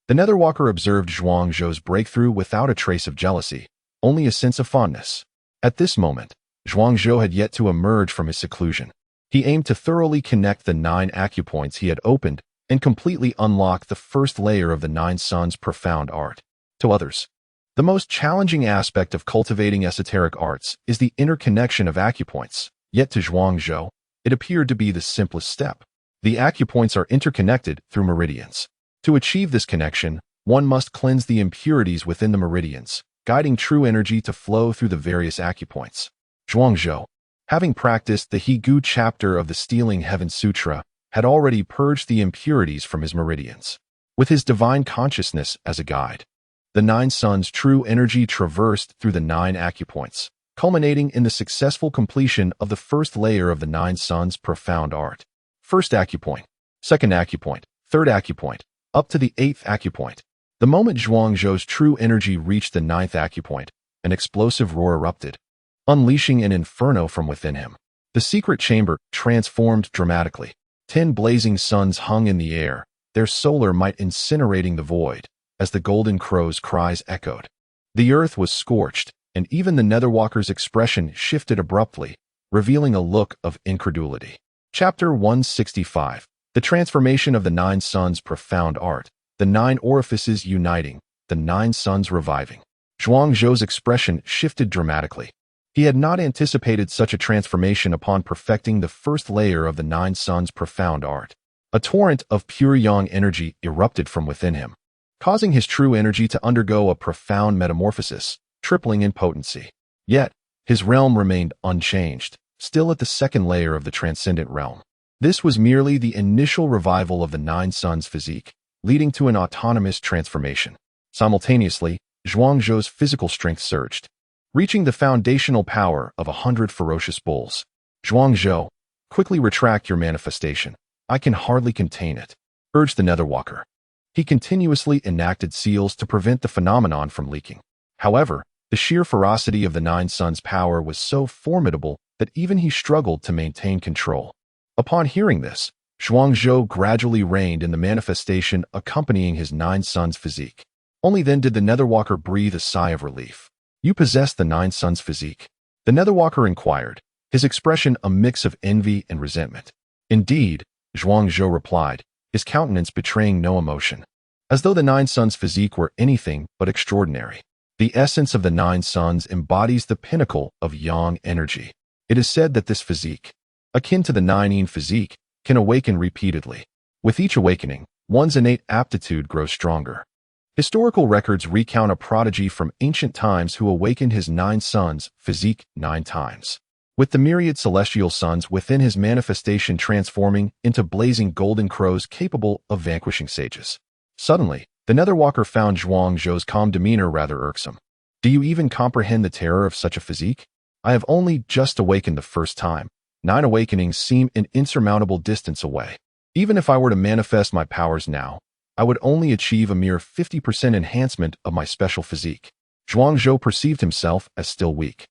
Speaker 1: The Netherwalker observed Zhuang Zhou's breakthrough without a trace of jealousy, only a sense of fondness. At this moment, Zhuang Zhou had yet to emerge from his seclusion. He aimed to thoroughly connect the 9 acupoints he had opened and completely unlock the first layer of the 9 Suns' profound art. To others, the most challenging aspect of cultivating esoteric arts is the interconnection of acupoints, yet to Zhuang Zhou, it appeared to be the simplest step. The acupoints are interconnected through meridians. To achieve this connection, one must cleanse the impurities within the meridians, guiding true energy to flow through the various acupoints. Zhuang Zhou, having practiced the He Gu chapter of the Stealing Heaven Sutra, had already purged the impurities from his meridians. With his divine consciousness as a guide, the 9 Suns' true energy traversed through the 9 acupoints, culminating in the successful completion of the first layer of the 9 Suns' profound art. First acupoint, second acupoint, third acupoint, up to the 8th acupoint. The moment Zhuang Zhou's true energy reached the 9th acupoint, an explosive roar erupted, unleashing an inferno from within him. The secret chamber transformed dramatically. 10 blazing suns hung in the air, their solar might incinerating the void, as the golden crow's cries echoed. The earth was scorched, and even the Netherwalker's expression shifted abruptly, revealing a look of incredulity. Chapter 165. The transformation of the 9 Suns' profound art, the 9 orifices uniting, the 9 Suns reviving. Zhuang Zhou's expression shifted dramatically. He had not anticipated such a transformation upon perfecting the first layer of the 9 Suns' profound art. A torrent of pure yang energy erupted from within him, causing his true energy to undergo a profound metamorphosis, tripling in potency. Yet, his realm remained unchanged, still at the second layer of the transcendent realm. This was merely the initial revival of the 9 Suns' physique, leading to an autonomous transformation. Simultaneously, Zhuang Zhou's physical strength surged, reaching the foundational power of 100 ferocious bulls. Zhuang Zhou, quickly retract your manifestation. I can hardly contain it, urged the Netherwalker. He continuously enacted seals to prevent the phenomenon from leaking. However, the sheer ferocity of the 9 Suns' power was so formidable that even he struggled to maintain control. Upon hearing this, Zhuang Zhou gradually reigned in the manifestation accompanying his 9 Suns' physique. Only then did the Netherwalker breathe a sigh of relief. You possess the 9 Suns' physique? The Netherwalker inquired, his expression a mix of envy and resentment. Indeed, Zhuang Zhou replied, his countenance betraying no emotion, as though the 9 Suns' physique were anything but extraordinary. The essence of the 9 Suns embodies the pinnacle of yang energy. It is said that this physique, akin to the 9 Yin physique, can awaken repeatedly. With each awakening, one's innate aptitude grows stronger. Historical records recount a prodigy from ancient times who awakened his 9 Suns' physique 9 times, with the myriad celestial suns within his manifestation transforming into blazing golden crows capable of vanquishing sages. Suddenly, the Netherwalker found Zhuang Zhou's calm demeanor rather irksome. Do you even comprehend the terror of such a physique? I have only just awakened the first time. 9 awakenings seem an insurmountable distance away. Even if I were to manifest my powers now, I would only achieve a mere 50% enhancement of my special physique. Zhuang Zhou perceived himself as still weak,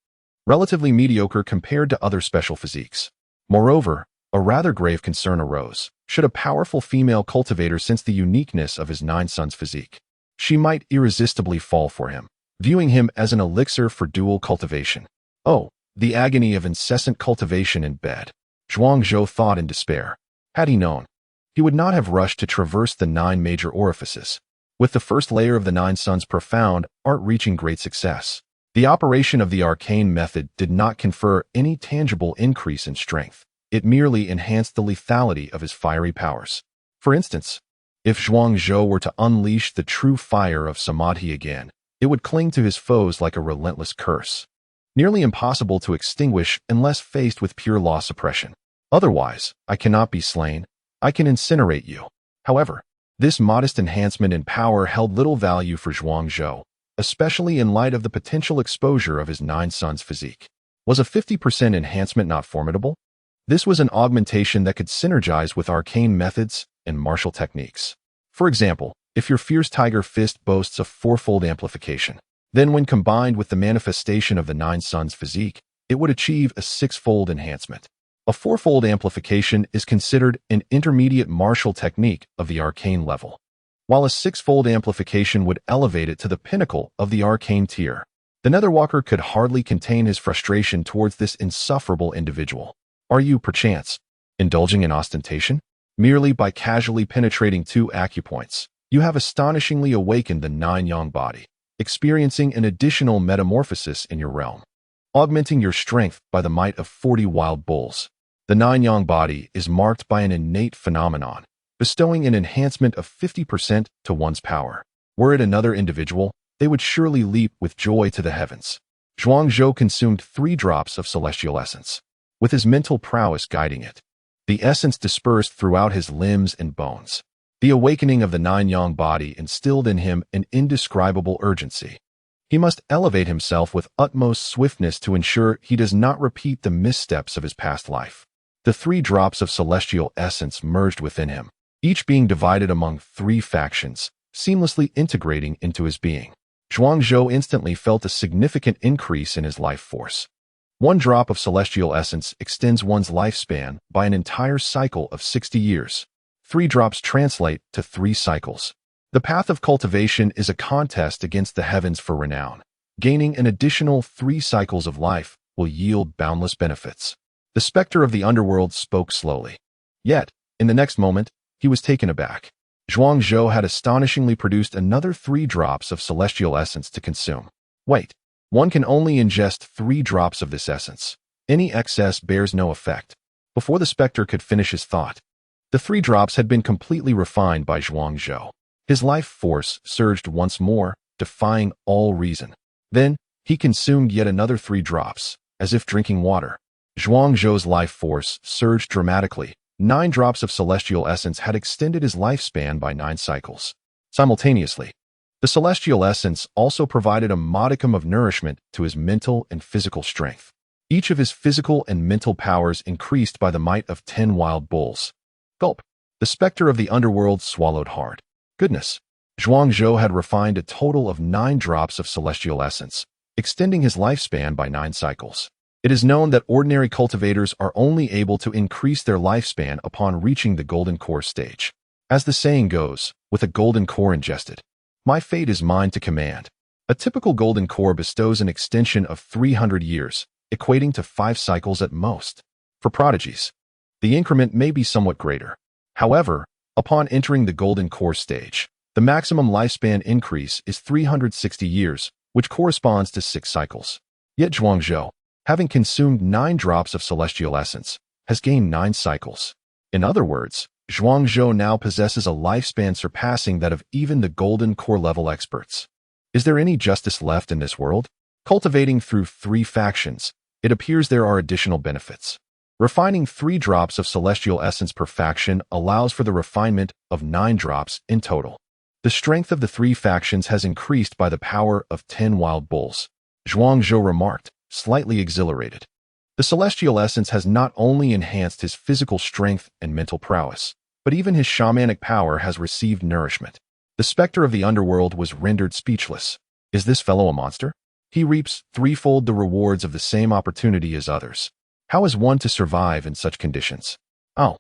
Speaker 1: relatively mediocre compared to other special physiques. Moreover, a rather grave concern arose. Should a powerful female cultivator sense the uniqueness of his 9 Suns' physique, she might irresistibly fall for him, viewing him as an elixir for dual cultivation. Oh, the agony of incessant cultivation in bed. Zhuang Zhou thought in despair. Had he known, he would not have rushed to traverse the 9 major orifices. With the first layer of the 9 Suns' profound art reaching great success, the operation of the arcane method did not confer any tangible increase in strength. It merely enhanced the lethality of his fiery powers. For instance, if Zhuang Zhou were to unleash the true fire of Samadhi again, it would cling to his foes like a relentless curse, nearly impossible to extinguish unless faced with pure law suppression. Otherwise, I cannot be slain. I can incinerate you. However, this modest enhancement in power held little value for Zhuang Zhou, especially in light of the potential exposure of his 9 Suns' physique. Was a 50% enhancement not formidable? This was an augmentation that could synergize with arcane methods and martial techniques. For example, if your fierce tiger fist boasts a 4-fold amplification, then when combined with the manifestation of the 9 Suns' physique, it would achieve a 6-fold enhancement. A fourfold amplification is considered an intermediate martial technique of the arcane level, while a sixfold amplification would elevate it to the pinnacle of the arcane tier. The Netherwalker could hardly contain his frustration towards this insufferable individual. Are you, perchance, indulging in ostentation? Merely by casually penetrating 2 acupoints, you have astonishingly awakened the 9-yang body, experiencing an additional metamorphosis in your realm, augmenting your strength by the might of 40 wild bulls. The 9-yang body is marked by an innate phenomenon, bestowing an enhancement of 50% to one's power. Were it another individual, they would surely leap with joy to the heavens. Zhuangzhou consumed 3 drops of celestial essence, with his mental prowess guiding it. The essence dispersed throughout his limbs and bones. The awakening of the 9-yang body instilled in him an indescribable urgency. He must elevate himself with utmost swiftness to ensure he does not repeat the missteps of his past life. The 3 drops of celestial essence merged within him, each being divided among 3 factions, seamlessly integrating into his being. Zhuangzhou instantly felt a significant increase in his life force. 1 drop of celestial essence extends one's lifespan by an entire cycle of 60 years. 3 drops translate to 3 cycles. The path of cultivation is a contest against the heavens for renown. Gaining an additional 3 cycles of life will yield boundless benefits. The specter of the underworld spoke slowly. Yet, in the next moment, he was taken aback. Zhuangzhou had astonishingly produced another 3 drops of celestial essence to consume. Wait, one can only ingest 3 drops of this essence. Any excess bears no effect. Before the specter could finish his thought, the 3 drops had been completely refined by Zhuangzhou. His life force surged once more, defying all reason. Then, he consumed yet another 3 drops, as if drinking water. Zhuangzhou's life force surged dramatically. 9 drops of celestial essence had extended his lifespan by 9 cycles. Simultaneously, the celestial essence also provided a modicum of nourishment to his mental and physical strength. Each of his physical and mental powers increased by the might of 10 wild bulls. Gulp! The specter of the underworld swallowed hard. Goodness! Zhuangzhou had refined a total of 9 drops of celestial essence, extending his lifespan by 9 cycles. It is known that ordinary cultivators are only able to increase their lifespan upon reaching the golden core stage. As the saying goes, with a golden core ingested, my fate is mine to command. A typical golden core bestows an extension of 300 years, equating to 5 cycles at most. For prodigies, the increment may be somewhat greater. However, upon entering the golden core stage, the maximum lifespan increase is 360 years, which corresponds to 6 cycles. Yet Zhuangzhou, having consumed 9 drops of celestial essence, has gained 9 cycles. In other words, Zhuangzhou now possesses a lifespan surpassing that of even the golden core level experts. Is there any justice left in this world? Cultivating through 3 factions, it appears there are additional benefits. Refining 3 drops of celestial essence per faction allows for the refinement of 9 drops in total. The strength of the 3 factions has increased by the power of 10 wild bulls. Zhuangzhou remarked, slightly exhilarated. The celestial essence has not only enhanced his physical strength and mental prowess, but even his shamanic power has received nourishment. The specter of the underworld was rendered speechless. Is this fellow a monster? He reaps 3-fold the rewards of the same opportunity as others. How is one to survive in such conditions? Oh,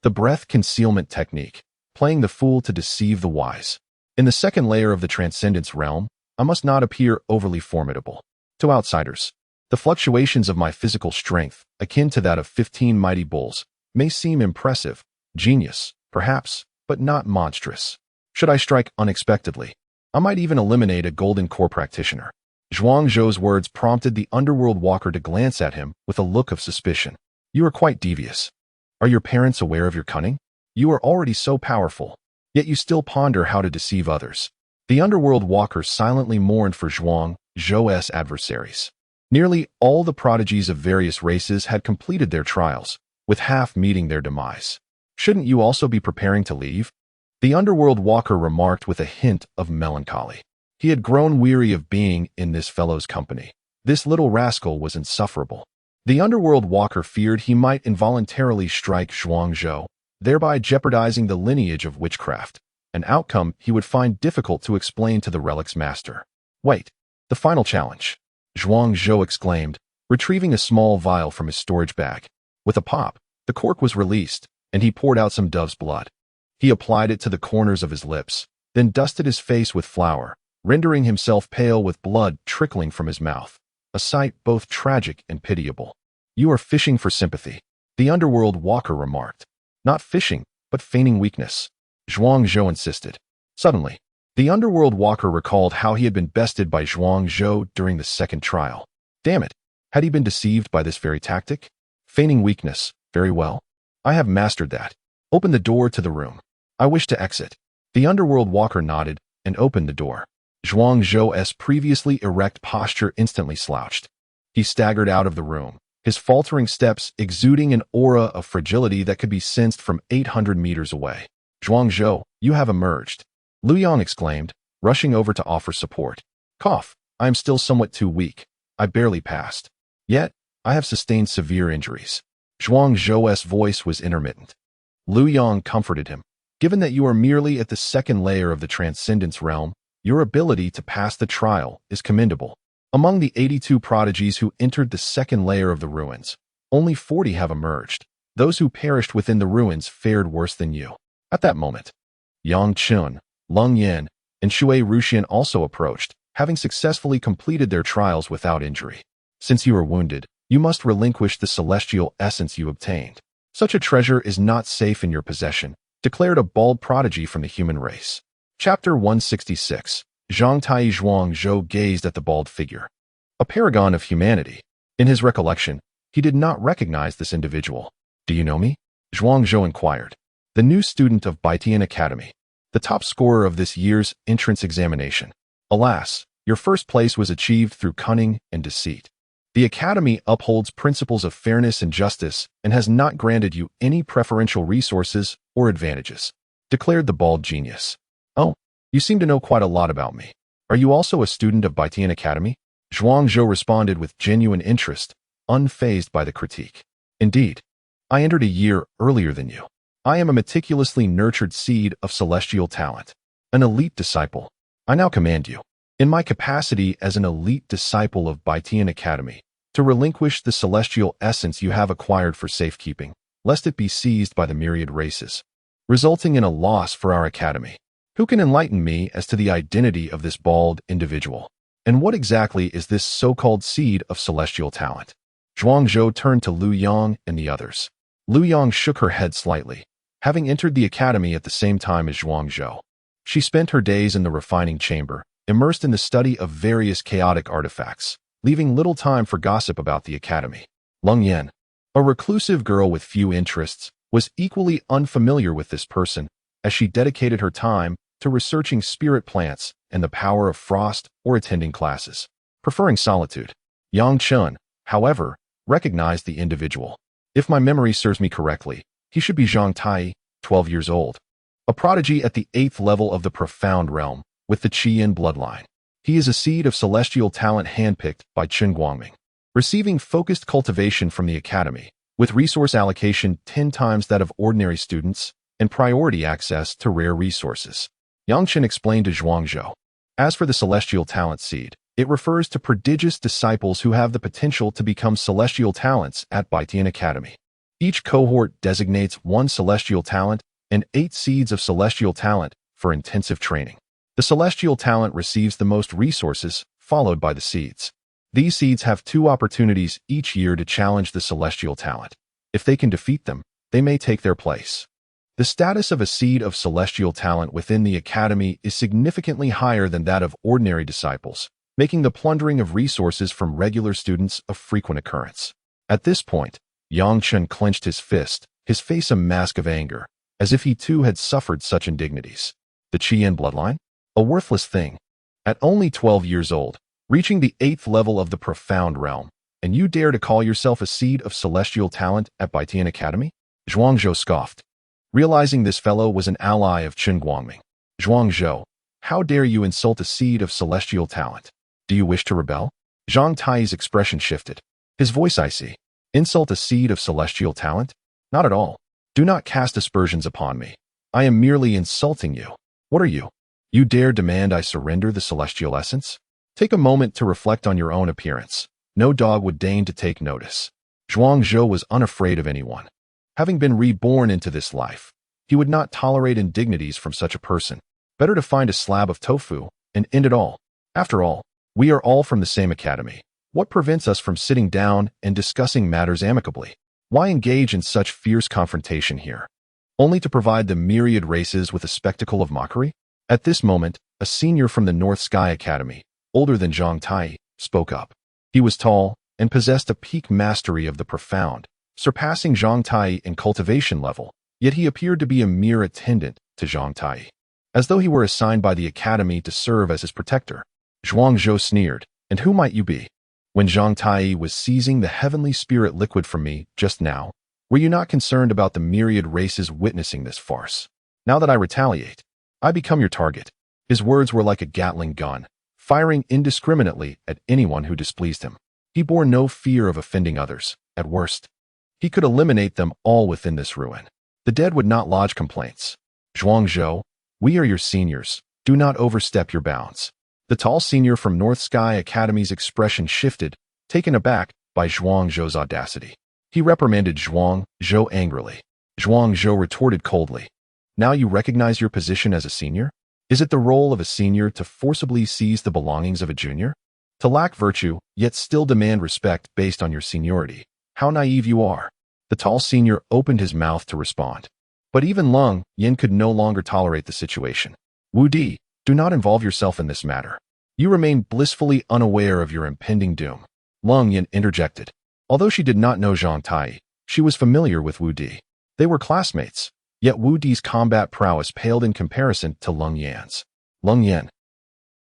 Speaker 1: the breath concealment technique, playing the fool to deceive the wise. In the second layer of the transcendence realm, I must not appear overly formidable. To outsiders, the fluctuations of my physical strength, akin to that of 15 mighty bulls, may seem impressive, genius, perhaps, but not monstrous. Should I strike unexpectedly, I might even eliminate a golden core practitioner. Zhuangzhou's words prompted the underworld walker to glance at him with a look of suspicion. You are quite devious. Are your parents aware of your cunning? You are already so powerful, yet you still ponder how to deceive others. The underworld walker silently mourned for Zhuangzhou's adversaries. Nearly all the prodigies of various races had completed their trials, with half meeting their demise. Shouldn't you also be preparing to leave? The underworld walker remarked with a hint of melancholy. He had grown weary of being in this fellow's company. This little rascal was insufferable. The underworld walker feared he might involuntarily strike Zhuangzhou, thereby jeopardizing the lineage of witchcraft, an outcome he would find difficult to explain to the relic's master. Wait, the final challenge, Zhuangzhou exclaimed, retrieving a small vial from his storage bag. With a pop, the cork was released, and he poured out some dove's blood. He applied it to the corners of his lips, then dusted his face with flour, rendering himself pale with blood trickling from his mouth, a sight both tragic and pitiable. "You are fishing for sympathy," the underworld walker remarked. "Not fishing, but feigning weakness," Zhuang Zhou insisted. Suddenly, the underworld walker recalled how he had been bested by Zhuang Zhou during the second trial. Damn it, had he been deceived by this very tactic? Feigning weakness, very well. I have mastered that. Open the door to the room. I wish to exit. The underworld walker nodded and opened the door. Zhuang Zhou's previously erect posture instantly slouched. He staggered out of the room, his faltering steps exuding an aura of fragility that could be sensed from 800 meters away. "Zhuang Zhou, you have emerged," Lu Yang exclaimed, rushing over to offer support. "Cough, I am still somewhat too weak. I barely passed. Yet, I have sustained severe injuries." Zhuang Zhou's voice was intermittent. Lu Yang comforted him. "Given that you are merely at the second layer of the Transcendence realm, your ability to pass the trial is commendable. Among the 82 prodigies who entered the second layer of the ruins, only 40 have emerged. Those who perished within the ruins fared worse than you." At that moment, Yang Chun, Lung Yan, and Shui Ruxian also approached, having successfully completed their trials without injury. "Since you are wounded, you must relinquish the celestial essence you obtained. Such a treasure is not safe in your possession," declared a bald prodigy from the human race. Chapter 166. Zhang Tai. Zhuang Zhou gazed at the bald figure, a paragon of humanity. In his recollection, he did not recognize this individual. "Do you know me?" Zhuang Zhou inquired. "The new student of Baitian Academy, the top scorer of this year's entrance examination. Alas, your first place was achieved through cunning and deceit. The Academy upholds principles of fairness and justice and has not granted you any preferential resources or advantages," declared the bald genius. "Oh, you seem to know quite a lot about me. Are you also a student of Baitian Academy?" Zhuang Zhou responded with genuine interest, unfazed by the critique. "Indeed, I entered a year earlier than you. I am a meticulously nurtured seed of celestial talent, an elite disciple. I now command you, in my capacity as an elite disciple of Baitian Academy, to relinquish the celestial essence you have acquired for safekeeping, lest it be seized by the myriad races, resulting in a loss for our academy. Who can enlighten me as to the identity of this bald individual? And what exactly is this so-called seed of celestial talent?" Zhuang Zhou turned to Lu Yang and the others. Lu Yang shook her head slightly, having entered the academy at the same time as Zhuang Zhou. She spent her days in the refining chamber, immersed in the study of various chaotic artifacts, leaving little time for gossip about the academy. Lung Yan, a reclusive girl with few interests, was equally unfamiliar with this person, as she dedicated her time to researching spirit plants and the power of frost or attending classes, preferring solitude. Yang Chun, however, recognized the individual. If my memory serves me correctly, he should be Zhang Tai, 12 years old, a prodigy at the 8th level of the profound realm, with the Qian bloodline. He is a seed of celestial talent handpicked by Chen Guangming, receiving focused cultivation from the academy, with resource allocation 10 times that of ordinary students and priority access to rare resources. Yang Chen explained to Zhuang Zhou. As for the celestial talent seed, it refers to prodigious disciples who have the potential to become celestial talents at Baitian Academy. Each cohort designates 1 celestial talent and 8 seeds of celestial talent for intensive training. The celestial talent receives the most resources, followed by the seeds. These seeds have 2 opportunities each year to challenge the celestial talent. If they can defeat them, they may take their place. The status of a seed of celestial talent within the academy is significantly higher than that of ordinary disciples, making the plundering of resources from regular students a frequent occurrence. At this point, Yang Chen clenched his fist, his face a mask of anger, as if he too had suffered such indignities. The Qian bloodline? A worthless thing. At only 12 years old, reaching the 8th level of the profound realm, and you dare to call yourself a seed of celestial talent at Baitian Academy? Zhuang Zhou scoffed, realizing this fellow was an ally of Chen Guangming. Zhuang Zhou, how dare you insult a seed of celestial talent? Do you wish to rebel? Zhang Tai's expression shifted, his voice icy. Insult a seed of celestial talent? Not at all. Do not cast aspersions upon me. I am merely insulting you. What are you? You dare demand I surrender the celestial essence? Take a moment to reflect on your own appearance. No dog would deign to take notice. Zhuang Zhou was unafraid of anyone. Having been reborn into this life, he would not tolerate indignities from such a person. Better to find a slab of tofu and end it all. After all, we are all from the same academy. What prevents us from sitting down and discussing matters amicably? Why engage in such fierce confrontation here? Only to provide the myriad races with a spectacle of mockery? At this moment, a senior from the North Sky Academy, older than Zhang Tai, spoke up. He was tall and possessed a peak mastery of the profound, surpassing Zhang Tai in cultivation level, yet he appeared to be a mere attendant to Zhang Tai, as though he were assigned by the academy to serve as his protector. Zhuang Zhou sneered, "And who might you be? When Zhang Tai was seizing the heavenly spirit liquid from me just now, were you not concerned about the myriad races witnessing this farce? Now that I retaliate, I become your target." His words were like a Gatling gun, firing indiscriminately at anyone who displeased him. He bore no fear of offending others. At worst, he could eliminate them all within this ruin. The dead would not lodge complaints. "Zhuang Zhou, we are your seniors. Do not overstep your bounds." The tall senior from North Sky Academy's expression shifted, taken aback by Zhuang Zhou's audacity. He reprimanded Zhuang Zhou angrily. Zhuang Zhou retorted coldly, "Now you recognize your position as a senior? Is it the role of a senior to forcibly seize the belongings of a junior? To lack virtue, yet still demand respect based on your seniority? How naive you are." The tall senior opened his mouth to respond. But even Leng Yin could no longer tolerate the situation. "Wu Di, do not involve yourself in this matter. You remain blissfully unaware of your impending doom." Leng Yin interjected. Although she did not know Zhang Tai, she was familiar with Wu Di. They were classmates, yet Wu Di's combat prowess paled in comparison to Leng Yan's. "Leng Yan."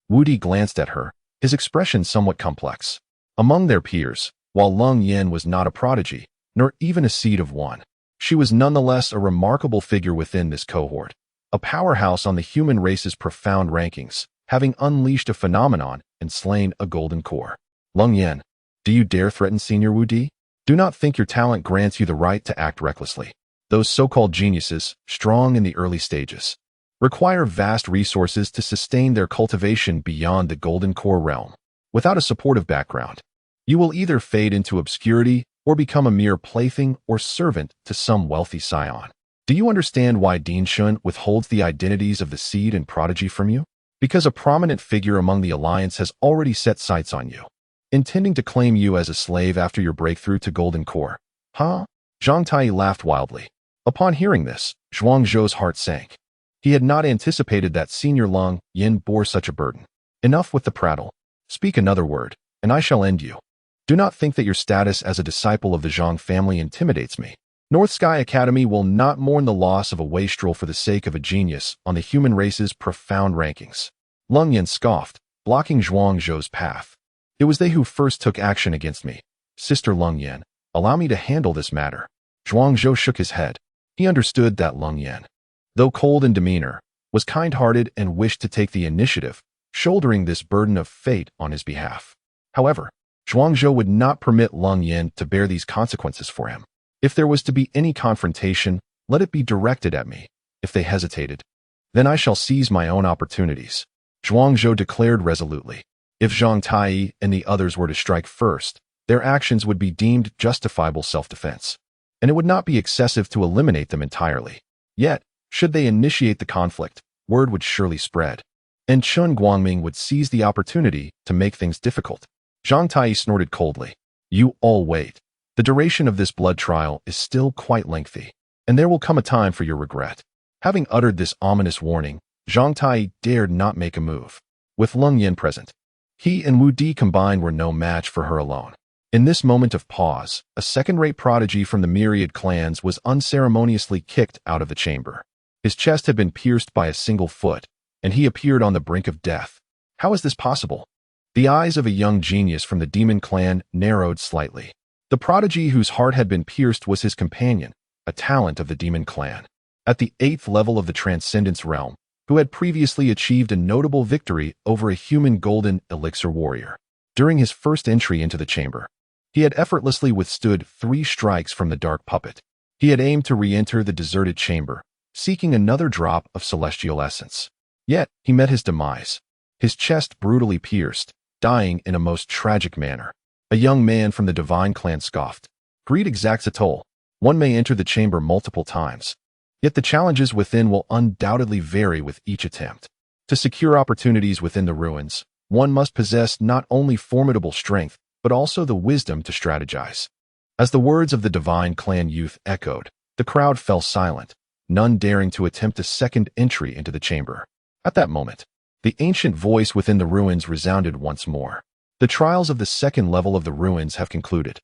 Speaker 1: Wu Di glanced at her, his expression somewhat complex. Among their peers, while Leng Yan was not a prodigy, nor even a seed of one, she was nonetheless a remarkable figure within this cohort, a powerhouse on the human race's profound rankings, having unleashed a phenomenon and slain a golden core. "Leng Yan, do you dare threaten Senior Wu Di? Do not think your talent grants you the right to act recklessly. Those so-called geniuses, strong in the early stages, require vast resources to sustain their cultivation beyond the golden core realm. Without a supportive background, you will either fade into obscurity or become a mere plaything or servant to some wealthy scion. Do you understand why Dean Shun withholds the identities of the seed and prodigy from you? Because a prominent figure among the alliance has already set sights on you, intending to claim you as a slave after your breakthrough to golden core." "Huh?" Zhang Tai laughed wildly. Upon hearing this, Zhuang Zhou's heart sank. He had not anticipated that Senior Leng Yin bore such a burden. "Enough with the prattle. Speak another word, and I shall end you. Do not think that your status as a disciple of the Zhang family intimidates me. North Sky Academy will not mourn the loss of a wastrel for the sake of a genius on the human race's profound rankings." Leng Yin scoffed, blocking Zhuang Zhou's path. "It was they who first took action against me. Sister Leng Yin, allow me to handle this matter." Zhuang Zhou shook his head. He understood that Leng Yin, though cold in demeanor, was kind-hearted and wished to take the initiative, shouldering this burden of fate on his behalf. However, Zhuang Zhou would not permit Leng Yin to bear these consequences for him. If there was to be any confrontation, let it be directed at me. If they hesitated, then I shall seize my own opportunities. Zhuang Zhou declared resolutely. If Zhang Tai and the others were to strike first, their actions would be deemed justifiable self-defense, and it would not be excessive to eliminate them entirely. Yet, should they initiate the conflict, word would surely spread, and Chun Guangming would seize the opportunity to make things difficult. Zhang Tai snorted coldly. "You all wait. The duration of this blood trial is still quite lengthy, and there will come a time for your regret." Having uttered this ominous warning, Zhang Tai dared not make a move. With Leng Yin present, he and Wu Di combined were no match for her alone. In this moment of pause, a second-rate prodigy from the myriad clans was unceremoniously kicked out of the chamber. His chest had been pierced by a single foot, and he appeared on the brink of death. How is this possible? The eyes of a young genius from the demon clan narrowed slightly. The prodigy whose heart had been pierced was his companion, a talent of the demon clan, at the 8th level of the Transcendence realm, who had previously achieved a notable victory over a human golden elixir warrior. During his first entry into the chamber, he had effortlessly withstood 3 strikes from the dark puppet. He had aimed to re-enter the deserted chamber, seeking another drop of celestial essence. Yet, he met his demise, his chest brutally pierced, dying in a most tragic manner. A young man from the divine clan scoffed. Greed exacts a toll. One may enter the chamber multiple times. Yet the challenges within will undoubtedly vary with each attempt. To secure opportunities within the ruins, one must possess not only formidable strength, but also the wisdom to strategize. As the words of the divine clan youth echoed, the crowd fell silent, none daring to attempt a second entry into the chamber. At that moment, the ancient voice within the ruins resounded once more. The trials of the second level of the ruins have concluded.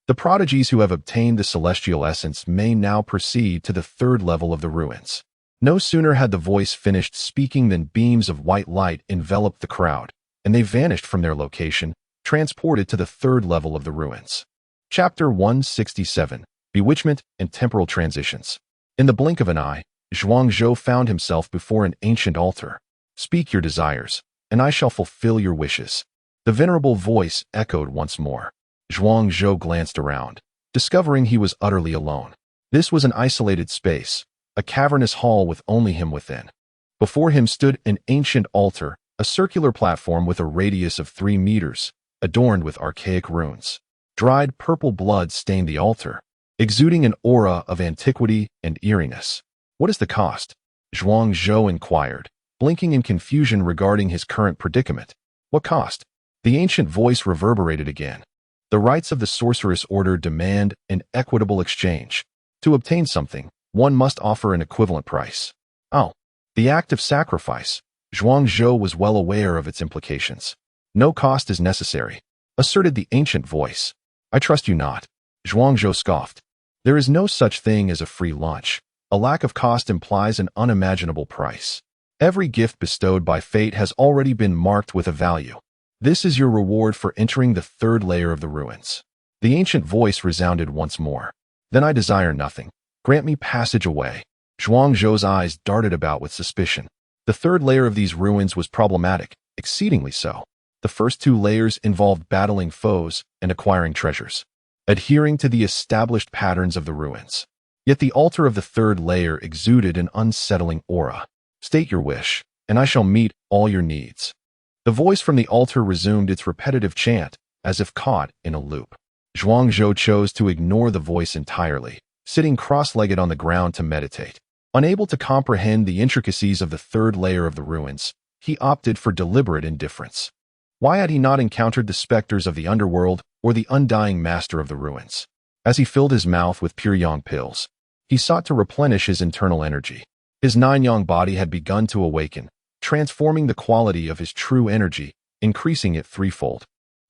Speaker 1: The prodigies who have obtained the celestial essence may now proceed to the third level of the ruins. No sooner had the voice finished speaking than beams of white light enveloped the crowd, and they vanished from their location, transported to the third level of the ruins. Chapter 167: Bewitchment and Temporal Transitions. In the blink of an eye, Zhuangzhou found himself before an ancient altar. "Speak your desires, and I shall fulfill your wishes." The venerable voice echoed once more. Zhuangzhou glanced around, discovering he was utterly alone. This was an isolated space, a cavernous hall with only him within. Before him stood an ancient altar, a circular platform with a radius of 3 meters, adorned with archaic runes. Dried purple blood stained the altar, exuding an aura of antiquity and eeriness. "What is the cost?" Zhuangzhou inquired, blinking in confusion regarding his current predicament. "What cost?" The ancient voice reverberated again. "The rights of the sorceress order demand an equitable exchange. To obtain something, one must offer an equivalent price." "Oh, the act of sacrifice." Zhuangzhou was well aware of its implications. "No cost is necessary," asserted the ancient voice. "I trust you not." Zhuangzhou scoffed. "There is no such thing as a free lunch. A lack of cost implies an unimaginable price. Every gift bestowed by fate has already been marked with a value. This is your reward for entering the third layer of the ruins." The ancient voice resounded once more. "Then I desire nothing. Grant me passage away." Zhuangzhou's eyes darted about with suspicion. The third layer of these ruins was problematic, exceedingly so. The first 2 layers involved battling foes and acquiring treasures, adhering to the established patterns of the ruins. Yet the altar of the third layer exuded an unsettling aura. "State your wish, and I shall meet all your needs." The voice from the altar resumed its repetitive chant, as if caught in a loop. Zhuangzhou chose to ignore the voice entirely, sitting cross-legged on the ground to meditate. Unable to comprehend the intricacies of the third layer of the ruins, he opted for deliberate indifference. Why had he not encountered the specters of the underworld or the undying master of the ruins? As he filled his mouth with pure yang pills, he sought to replenish his internal energy. His 9-yang body had begun to awaken, transforming the quality of his true energy, increasing it 3-fold,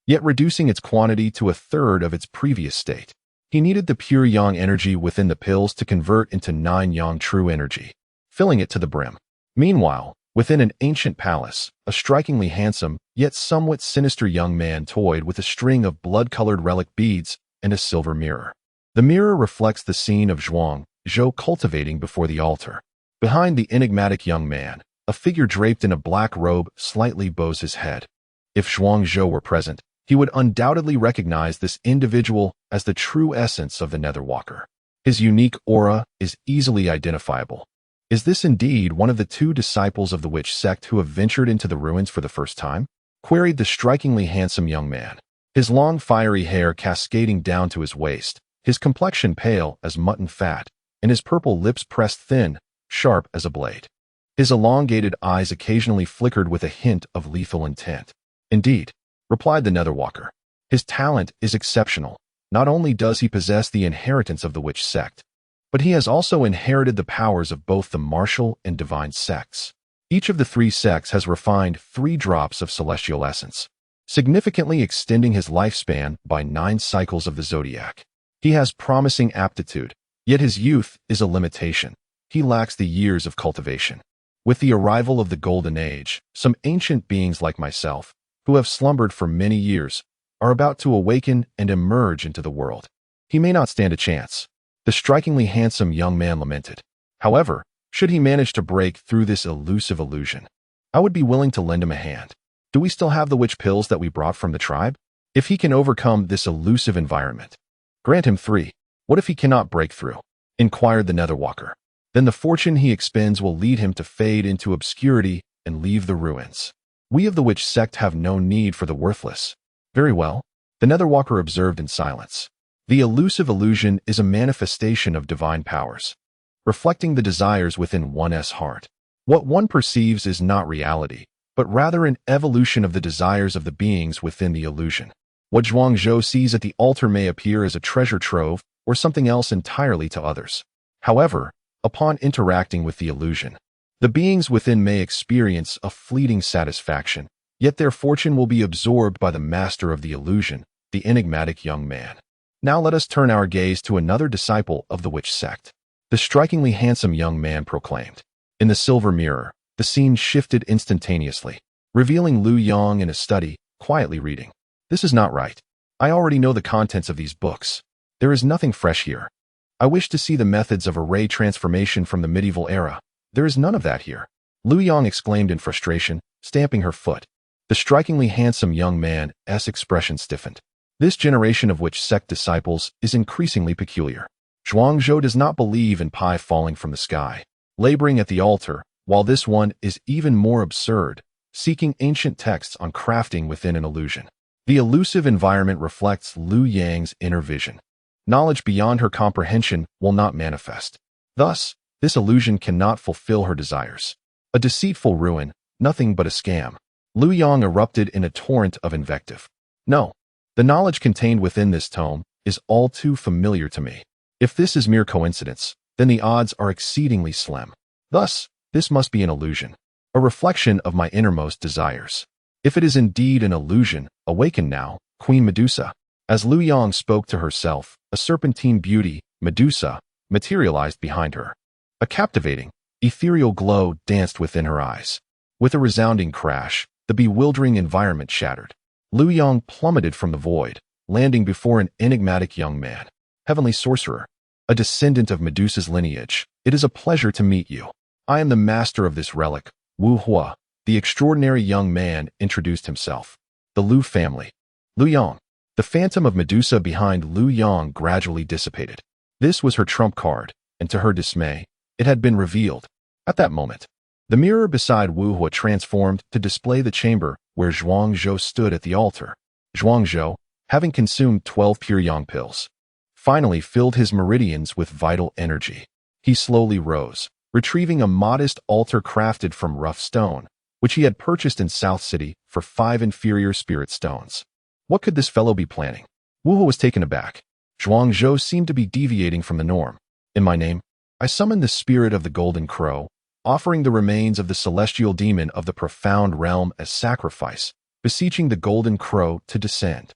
Speaker 1: yet reducing its quantity to 1/3 of its previous state. He needed the pure yang energy within the pills to convert into 9-yang true energy, filling it to the brim. Meanwhile, within an ancient palace, a strikingly handsome, yet somewhat sinister young man toyed with a string of blood-colored relic beads and a silver mirror. The mirror reflects the scene of Zhuangzhou cultivating before the altar. Behind the enigmatic young man, a figure draped in a black robe slightly bows his head. If Zhuangzhou were present, he would undoubtedly recognize this individual as the true essence of the Netherwalker. His unique aura is easily identifiable. Is this indeed one of the 2 disciples of the witch sect who have ventured into the ruins for the first time? Queried the strikingly handsome young man. His long fiery hair cascading down to his waist, his complexion pale as mutton fat, and his purple lips pressed thin, sharp as a blade. His elongated eyes occasionally flickered with a hint of lethal intent. "Indeed," replied the Netherwalker. "His talent is exceptional. Not only does he possess the inheritance of the witch sect, but he has also inherited the powers of both the martial and divine sects. Each of the 3 sects has refined 3 drops of celestial essence, significantly extending his lifespan by 9 cycles of the zodiac. He has promising aptitude, yet his youth is a limitation. He lacks the years of cultivation. With the arrival of the Golden Age, some ancient beings like myself, who have slumbered for many years, are about to awaken and emerge into the world. He may not stand a chance." The strikingly handsome young man lamented. "However, should he manage to break through this elusive illusion, I would be willing to lend him a hand. Do we still have the witch pills that we brought from the tribe? If he can overcome this elusive environment, grant him 3. What if he cannot break through?" inquired the Netherwalker. "Then the fortune he expends will lead him to fade into obscurity and leave the ruins. We of the witch sect have no need for the worthless." "Very well," the Netherwalker observed in silence. The elusive illusion is a manifestation of divine powers, reflecting the desires within one's heart. What one perceives is not reality, but rather an evolution of the desires of the beings within the illusion. What Zhuangzhou sees at the altar may appear as a treasure trove or something else entirely to others. However, upon interacting with the illusion, the beings within may experience a fleeting satisfaction, yet their fortune will be absorbed by the master of the illusion, the enigmatic young man. Now let us turn our gaze to another disciple of the witch sect. The strikingly handsome young man proclaimed. In the silver mirror, the scene shifted instantaneously, revealing Lu Yang in a study, quietly reading. This is not right. I already know the contents of these books. There is nothing fresh here. I wish to see the methods of array transformation from the medieval era. There is none of that here. Lu Yang exclaimed in frustration, stamping her foot. The strikingly handsome young man's expression stiffened. This generation of witch sect disciples is increasingly peculiar. Zhuangzhou does not believe in pie falling from the sky, laboring at the altar, while this one is even more absurd, seeking ancient texts on crafting within an illusion. The elusive environment reflects Lu Yang's inner vision. Knowledge beyond her comprehension will not manifest. Thus, this illusion cannot fulfill her desires. A deceitful ruin, nothing but a scam. Lu Yang erupted in a torrent of invective. No. The knowledge contained within this tome is all too familiar to me. If this is mere coincidence, then the odds are exceedingly slim. Thus, this must be an illusion, a reflection of my innermost desires. If it is indeed an illusion, awaken now, Queen Medusa. As Lu Yang spoke to herself, a serpentine beauty, Medusa, materialized behind her. A captivating, ethereal glow danced within her eyes. With a resounding crash, the bewildering environment shattered. Lu Yang plummeted from the void, landing before an enigmatic young man. Heavenly sorcerer, a descendant of Medusa's lineage, it is a pleasure to meet you. I am the master of this relic, Wu Hua. The extraordinary young man introduced himself. The Lu family. Lu Yang. The phantom of Medusa behind Lu Yang gradually dissipated. This was her trump card, and to her dismay, it had been revealed. At that moment, the mirror beside Wu Hua transformed to display the chamber where Zhuangzhou stood at the altar. Zhuangzhou, having consumed 12 pure yang pills, finally filled his meridians with vital energy. He slowly rose, retrieving a modest altar crafted from rough stone, which he had purchased in South City for 5 inferior spirit stones. What could this fellow be planning? Wu Hua was taken aback. Zhuangzhou seemed to be deviating from the norm. In my name, I summon the spirit of the Golden Crow, offering the remains of the celestial demon of the profound realm as sacrifice, beseeching the Golden Crow to descend.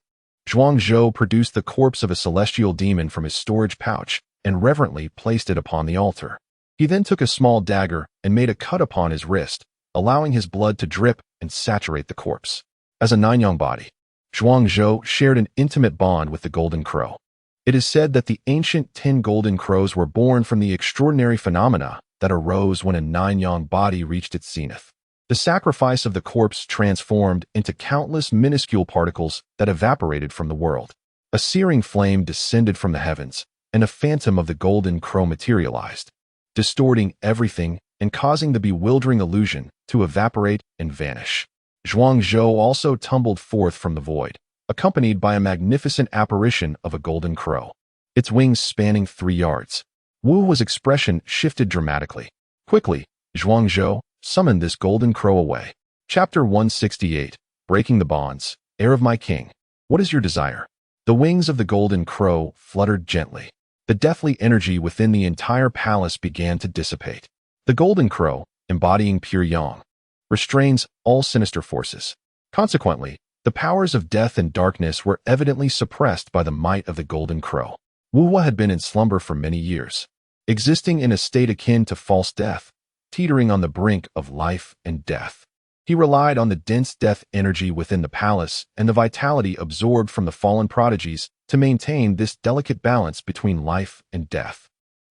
Speaker 1: Zhuangzhou produced the corpse of a celestial demon from his storage pouch and reverently placed it upon the altar. He then took a small dagger and made a cut upon his wrist, allowing his blood to drip and saturate the corpse. As a nine-yang body, Zhuangzhou shared an intimate bond with the Golden Crow. It is said that the ancient 10 Golden Crows were born from the extraordinary phenomena that arose when a nine-yang body reached its zenith. The sacrifice of the corpse transformed into countless minuscule particles that evaporated from the world. A searing flame descended from the heavens, and a phantom of the Golden Crow materialized, distorting everything and causing the bewildering illusion to evaporate and vanish. Zhuangzhou also tumbled forth from the void, accompanied by a magnificent apparition of a Golden Crow, its wings spanning 3 yards. Wu Hua's expression shifted dramatically. Quickly, Zhuangzhou summoned this Golden Crow away. Chapter 168, Breaking the Bonds. Heir of my king, what is your desire? The wings of the Golden Crow fluttered gently. The deathly energy within the entire palace began to dissipate. The Golden Crow, embodying pure yang, restrains all sinister forces. Consequently, the powers of death and darkness were evidently suppressed by the might of the Golden Crow. Wu Hua had been in slumber for many years, existing in a state akin to false death, teetering on the brink of life and death. He relied on the dense death energy within the palace and the vitality absorbed from the fallen prodigies to maintain this delicate balance between life and death.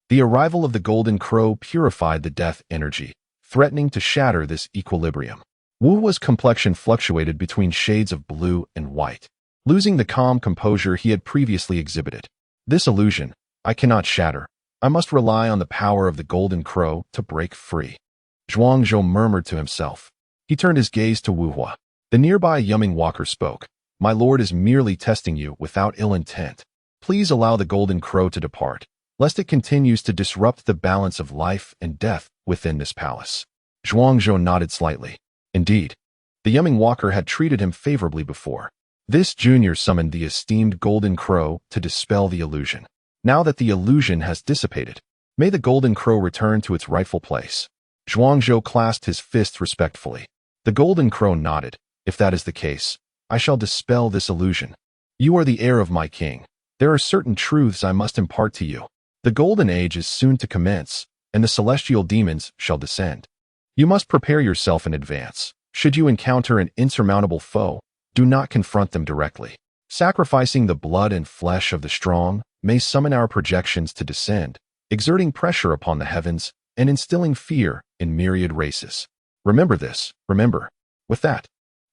Speaker 1: The arrival of the Golden Crow purified the death energy, threatening to shatter this equilibrium. Wu Hua's complexion fluctuated between shades of blue and white, losing the calm composure he had previously exhibited. This illusion, I cannot shatter. I must rely on the power of the Golden Crow to break free. Zhuangzhou murmured to himself. He turned his gaze to Wu Hua. The nearby Yumming Walker spoke. My lord is merely testing you without ill intent. Please allow the golden crow to depart, lest it continues to disrupt the balance of life and death within this palace. Zhuangzhou nodded slightly. Indeed, the young walker had treated him favorably before. This junior summoned the esteemed golden crow to dispel the illusion. Now that the illusion has dissipated, may the golden crow return to its rightful place. Zhuangzhou clasped his fists respectfully. The golden crow nodded. If that is the case, I shall dispel this illusion. You are the heir of my king. There are certain truths I must impart to you. The golden age is soon to commence, and the celestial demons shall descend. You must prepare yourself in advance. Should you encounter an insurmountable foe, do not confront them directly. Sacrificing the blood and flesh of the strong may summon our projections to descend, exerting pressure upon the heavens and instilling fear in myriad races. Remember this, remember. With that,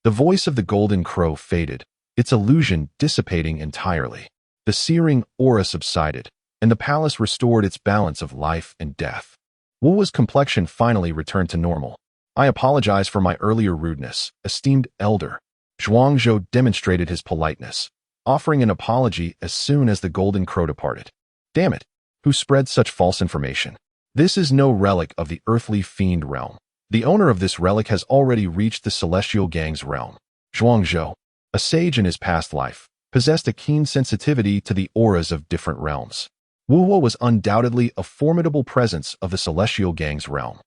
Speaker 1: the voice of the golden crow faded, its illusion dissipating entirely. The searing aura subsided, and the palace restored its balance of life and death. Wu's complexion finally returned to normal. I apologize for my earlier rudeness, esteemed elder. Zhuangzhou demonstrated his politeness, offering an apology as soon as the golden crow departed. Damn it, who spread such false information? This is no relic of the earthly fiend realm. The owner of this relic has already reached the celestial gang's realm. Zhuangzhou, a sage in his past life, possessed a keen sensitivity to the auras of different realms. Wu was undoubtedly a formidable presence of the celestial gang's realm.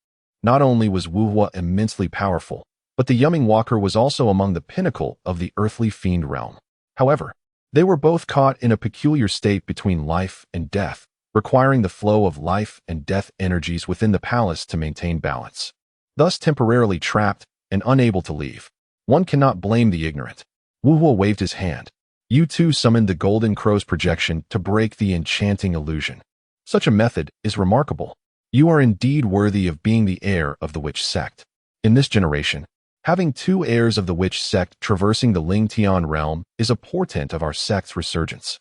Speaker 1: Not only was Wu immensely powerful, but the Yumming Walker was also among the pinnacle of the earthly fiend realm. However, they were both caught in a peculiar state between life and death, requiring the flow of life and death energies within the palace to maintain balance. Thus temporarily trapped and unable to leave. One cannot blame the ignorant. Wu waved his hand. You too summoned the golden crow's projection to break the enchanting illusion. Such a method is remarkable. You are indeed worthy of being the heir of the witch sect. In this generation, having two heirs of the witch sect traversing the Ling Tian realm is a portent of our sect's resurgence.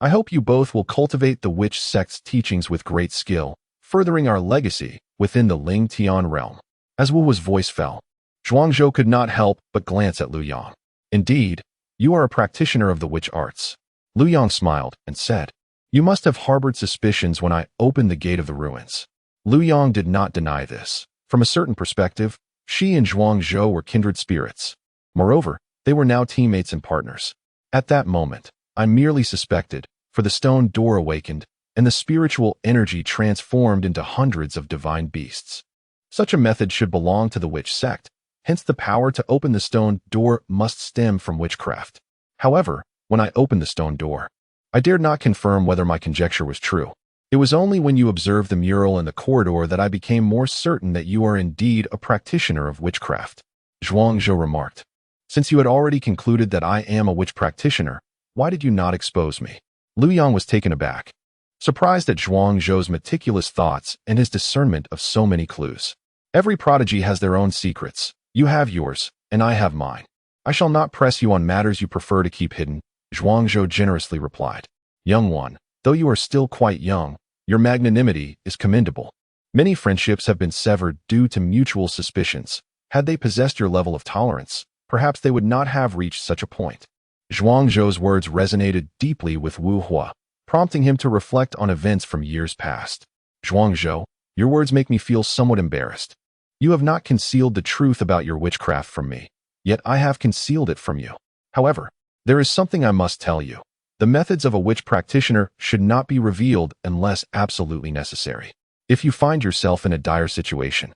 Speaker 1: I hope you both will cultivate the witch sect's teachings with great skill, furthering our legacy within the Ling Tian realm. As Wu's voice fell, Zhuangzhou could not help but glance at Lu Yang. Indeed, you are a practitioner of the witch arts. Lu Yang smiled and said, You must have harbored suspicions when I opened the gate of the ruins. Lu Yang did not deny this. From a certain perspective, she and Zhuangzhou were kindred spirits. Moreover, they were now teammates and partners. At that moment, I merely suspected, for the stone door awakened, and the spiritual energy transformed into hundreds of divine beasts. Such a method should belong to the witch sect, hence the power to open the stone door must stem from witchcraft. However, when I opened the stone door, I dared not confirm whether my conjecture was true. It was only when you observed the mural in the corridor that I became more certain that you are indeed a practitioner of witchcraft. Zhuangzhou remarked. Since you had already concluded that I am a witch practitioner, why did you not expose me? Lu Yang was taken aback, surprised at Zhuangzhou's meticulous thoughts and his discernment of so many clues. Every prodigy has their own secrets. You have yours, and I have mine. I shall not press you on matters you prefer to keep hidden, Zhuangzhou generously replied. Young one, though you are still quite young, your magnanimity is commendable. Many friendships have been severed due to mutual suspicions. Had they possessed your level of tolerance, perhaps they would not have reached such a point. Zhuangzhou's words resonated deeply with Wu Hua, prompting him to reflect on events from years past. Zhuangzhou, your words make me feel somewhat embarrassed. You have not concealed the truth about your witchcraft from me, yet I have concealed it from you. However, there is something I must tell you. The methods of a witch practitioner should not be revealed unless absolutely necessary. If you find yourself in a dire situation,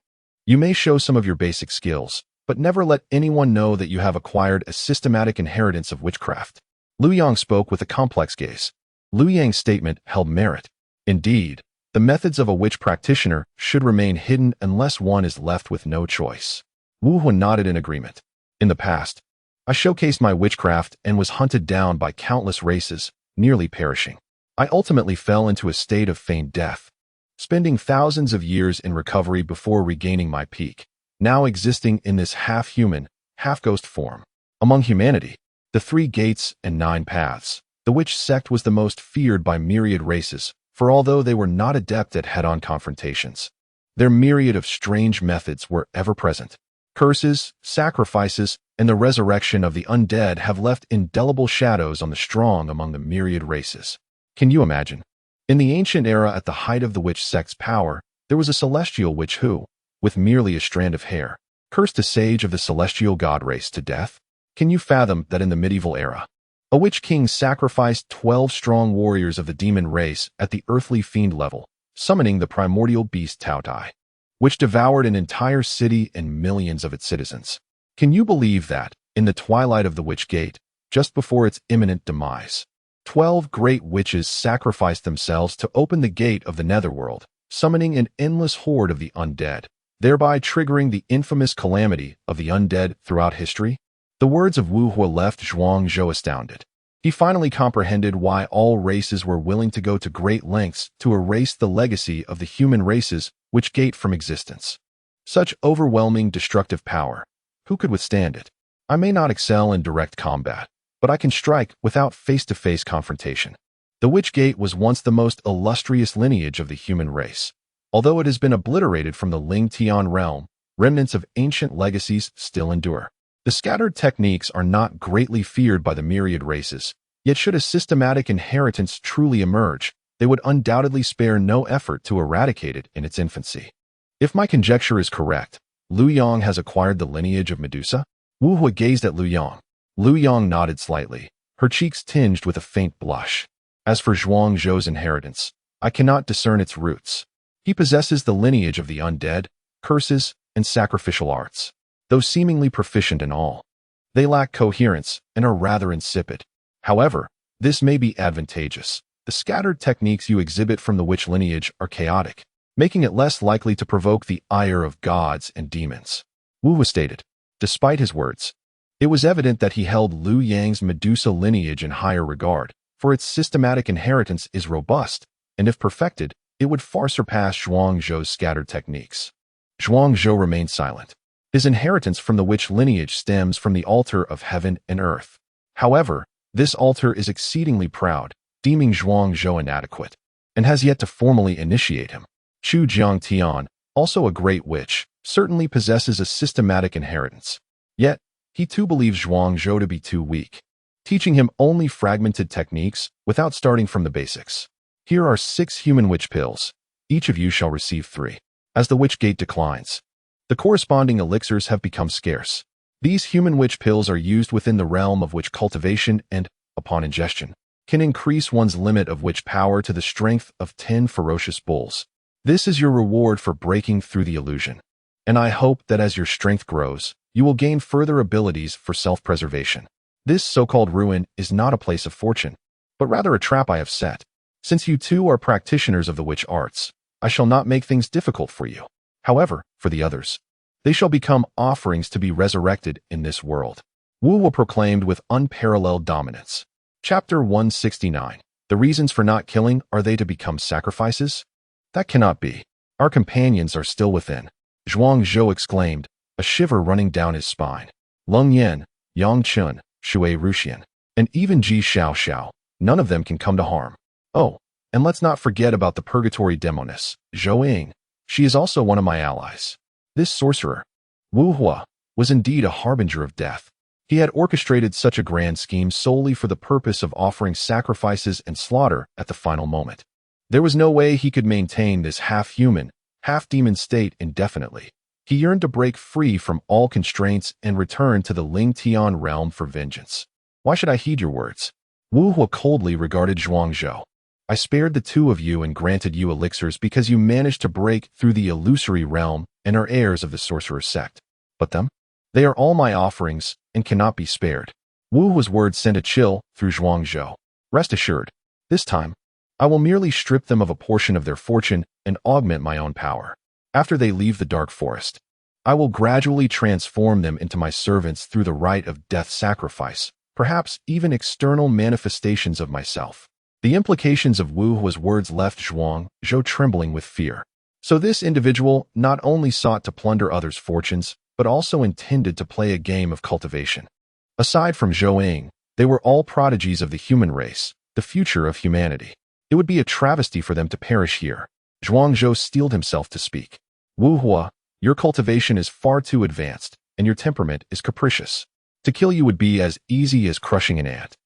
Speaker 1: you may show some of your basic skills, but never let anyone know that you have acquired a systematic inheritance of witchcraft. Lu Yang spoke with a complex gaze. Lu Yang's statement held merit. Indeed, the methods of a witch practitioner should remain hidden unless one is left with no choice. Wu Hun nodded in agreement. In the past, I showcased my witchcraft and was hunted down by countless races, nearly perishing. I ultimately fell into a state of feigned death, spending thousands of years in recovery before regaining my peak, now existing in this half-human, half-ghost form. Among humanity, the 3 gates and 9 paths, the witch sect was the most feared by myriad races, for although they were not adept at head-on confrontations, their myriad of strange methods were ever present. Curses, sacrifices, and the resurrection of the undead have left indelible shadows on the strong among the myriad races. Can you imagine? In the ancient era, at the height of the witch sect's power, there was a celestial witch who, with merely a strand of hair, cursed a sage of the celestial god race to death. Can you fathom that in the medieval era, a witch king sacrificed 12 strong warriors of the demon race at the earthly fiend level, summoning the primordial beast Tao, which devoured an entire city and millions of its citizens? Can you believe that, in the twilight of the Witch Gate, just before its imminent demise, 12 great witches sacrificed themselves to open the gate of the netherworld, summoning an endless horde of the undead, thereby triggering the infamous calamity of the undead throughout history? The words of Wu Hua left Zhuang Zhou astounded. He finally comprehended why all races were willing to go to great lengths to erase the legacy of the human race's Witch Gate from existence. Such overwhelming destructive power. Who could withstand it? I may not excel in direct combat, but I can strike without face-to-face confrontation. The Witch Gate was once the most illustrious lineage of the human race. Although it has been obliterated from the Ling Tian realm, remnants of ancient legacies still endure. The scattered techniques are not greatly feared by the myriad races, yet should a systematic inheritance truly emerge, they would undoubtedly spare no effort to eradicate it in its infancy. If my conjecture is correct, Liu Yang has acquired the lineage of Medusa? Wu Hua gazed at Liu Yang. Liu Yang nodded slightly, her cheeks tinged with a faint blush. As for Zhuang Zhou's inheritance, I cannot discern its roots. He possesses the lineage of the undead, curses, and sacrificial arts. Though seemingly proficient in all, they lack coherence and are rather insipid. However, this may be advantageous. The scattered techniques you exhibit from the witch lineage are chaotic, making it less likely to provoke the ire of gods and demons. Wu Hua stated. Despite his words, it was evident that he held Liu Yang's Medusa lineage in higher regard, for its systematic inheritance is robust, and if perfected, it would far surpass Zhuang Zhou's scattered techniques. Zhuang Zhou remained silent. His inheritance from the witch lineage stems from the altar of heaven and earth. However, this altar is exceedingly proud, deeming Zhuang Zhou inadequate, and has yet to formally initiate him. Chu Jiangtian, also a great witch, certainly possesses a systematic inheritance. Yet, he too believes Zhuang Zhou to be too weak, teaching him only fragmented techniques without starting from the basics. Here are 6 human witch pills. Each of you shall receive 3. As the witch gate declines, the corresponding elixirs have become scarce. These human witch pills are used within the realm of witch cultivation and, upon ingestion, can increase one's limit of witch power to the strength of 10 ferocious bulls. This is your reward for breaking through the illusion. And I hope that as your strength grows, you will gain further abilities for self-preservation. This so-called ruin is not a place of fortune, but rather a trap I have set. Since you two are practitioners of the witch arts, I shall not make things difficult for you. However, for the others, they shall become offerings to be resurrected in this world. Wu Hua proclaimed with unparalleled dominance. Chapter 169. The reasons for not killing, are they to become sacrifices? That cannot be. Our companions are still within. Zhuang Zhou exclaimed, a shiver running down his spine. Leng Yan, Yang Chun, Shui Ruxian, and even Ji Xiao Xiao, none of them can come to harm. Oh, and let's not forget about the purgatory demoness, Zhou Ying. She is also one of my allies. This sorcerer, Wu Hua, was indeed a harbinger of death. He had orchestrated such a grand scheme solely for the purpose of offering sacrifices and slaughter at the final moment. There was no way he could maintain this half-human, half-demon state indefinitely. He yearned to break free from all constraints and return to the Ling Tian realm for vengeance. Why should I heed your words? Wu Hua coldly regarded Zhuang Zhou. I spared the 2 of you and granted you elixirs because you managed to break through the illusory realm and are heirs of the sorcerer's sect. But them? They are all my offerings and cannot be spared. Wu Hua's words sent a chill through Zhuang Zhou. Rest assured, this time, I will merely strip them of a portion of their fortune and augment my own power. After they leave the dark forest, I will gradually transform them into my servants through the rite of death sacrifice, perhaps even external manifestations of myself. The implications of Wu Hua's words left Zhuang Zhou trembling with fear. So this individual not only sought to plunder others' fortunes, but also intended to play a game of cultivation. Aside from Zhou Ying, they were all prodigies of the human race, the future of humanity. It would be a travesty for them to perish here. Zhuang Zhou steeled himself to speak. Wu Hua, your cultivation is far too advanced, and your temperament is capricious. To kill you would be as easy as crushing an ant.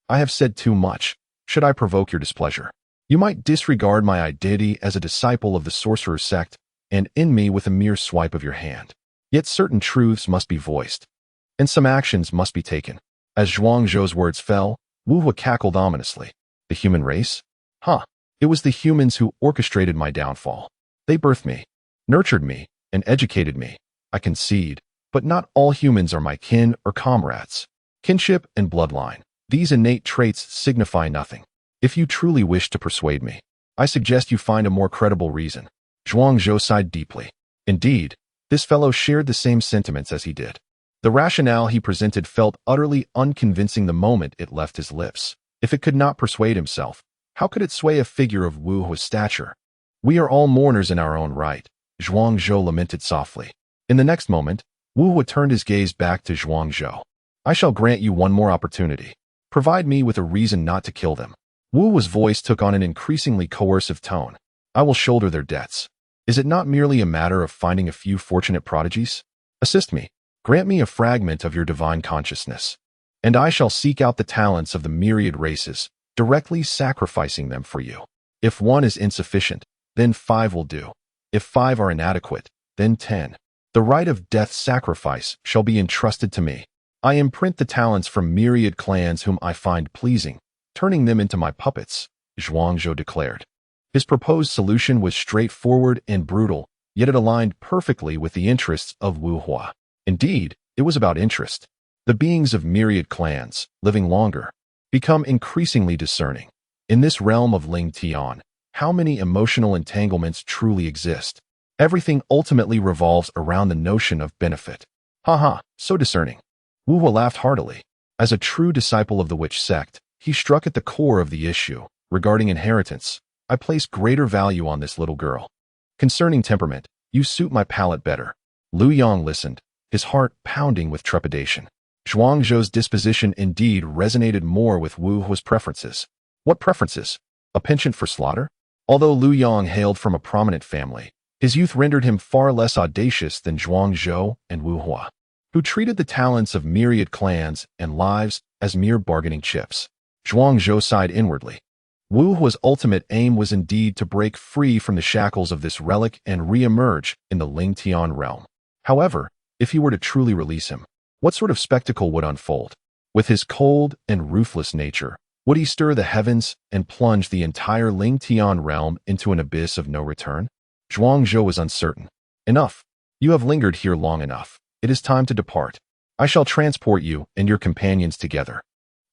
Speaker 1: I have said too much. should I provoke your displeasure? You might disregard my identity as a disciple of the sorcerer's sect and end me with a mere swipe of your hand. Yet certain truths must be voiced, and some actions must be taken. As Zhuang Zhou's words fell, Wu Hua cackled ominously. The human race? Huh. It was the humans who orchestrated my downfall. They birthed me, nurtured me, and educated me. I concede, but not all humans are my kin or comrades. Kinship and bloodline, these innate traits signify nothing. If you truly wish to persuade me, I suggest you find a more credible reason. Zhuang Zhou sighed deeply. Indeed, this fellow shared the same sentiments as he did. The rationale he presented felt utterly unconvincing the moment it left his lips. If it could not persuade himself, how could it sway a figure of Wu Hua's stature? We are all mourners in our own right, Zhuang Zhou lamented softly. In the next moment, Wu Hua turned his gaze back to Zhuang Zhou. I shall grant you one more opportunity. Provide me with a reason not to kill them. Wu Hua's voice took on an increasingly coercive tone. I will shoulder their debts. Is it not merely a matter of finding a few fortunate prodigies? Assist me. Grant me a fragment of your divine consciousness, and I shall seek out the talents of the myriad races, directly sacrificing them for you. If one is insufficient, then 5 will do. If 5 are inadequate, then 10. The right of death sacrifice shall be entrusted to me. I imprint the talents from myriad clans whom I find pleasing, turning them into my puppets, Zhuang Zhou declared. His proposed solution was straightforward and brutal, yet it aligned perfectly with the interests of Wu Hua. Indeed, it was about interest. The beings of myriad clans, living longer, become increasingly discerning. In this realm of Ling Tian, how many emotional entanglements truly exist? Everything ultimately revolves around the notion of benefit. Ha, so discerning. Wu Hua laughed heartily. As a true disciple of the witch sect, he struck at the core of the issue. Regarding inheritance, I place greater value on this little girl. Concerning temperament, you suit my palate better. Lu Yang listened, his heart pounding with trepidation. Zhuang Zhou's disposition indeed resonated more with Wu Hua's preferences. What preferences? A penchant for slaughter? Although Lu Yang hailed from a prominent family, his youth rendered him far less audacious than Zhuang Zhou and Wu Hua, who treated the talents of myriad clans and lives as mere bargaining chips. Zhuang Zhou sighed inwardly. Wu Hua's ultimate aim was indeed to break free from the shackles of this relic and re-emerge in the Ling Tian realm. However, if he were to truly release him, what sort of spectacle would unfold? With his cold and ruthless nature, would he stir the heavens and plunge the entire Ling Tian realm into an abyss of no return? Zhuang Zhou was uncertain. Enough. You have lingered here long enough. It is time to depart. I shall transport you and your companions together.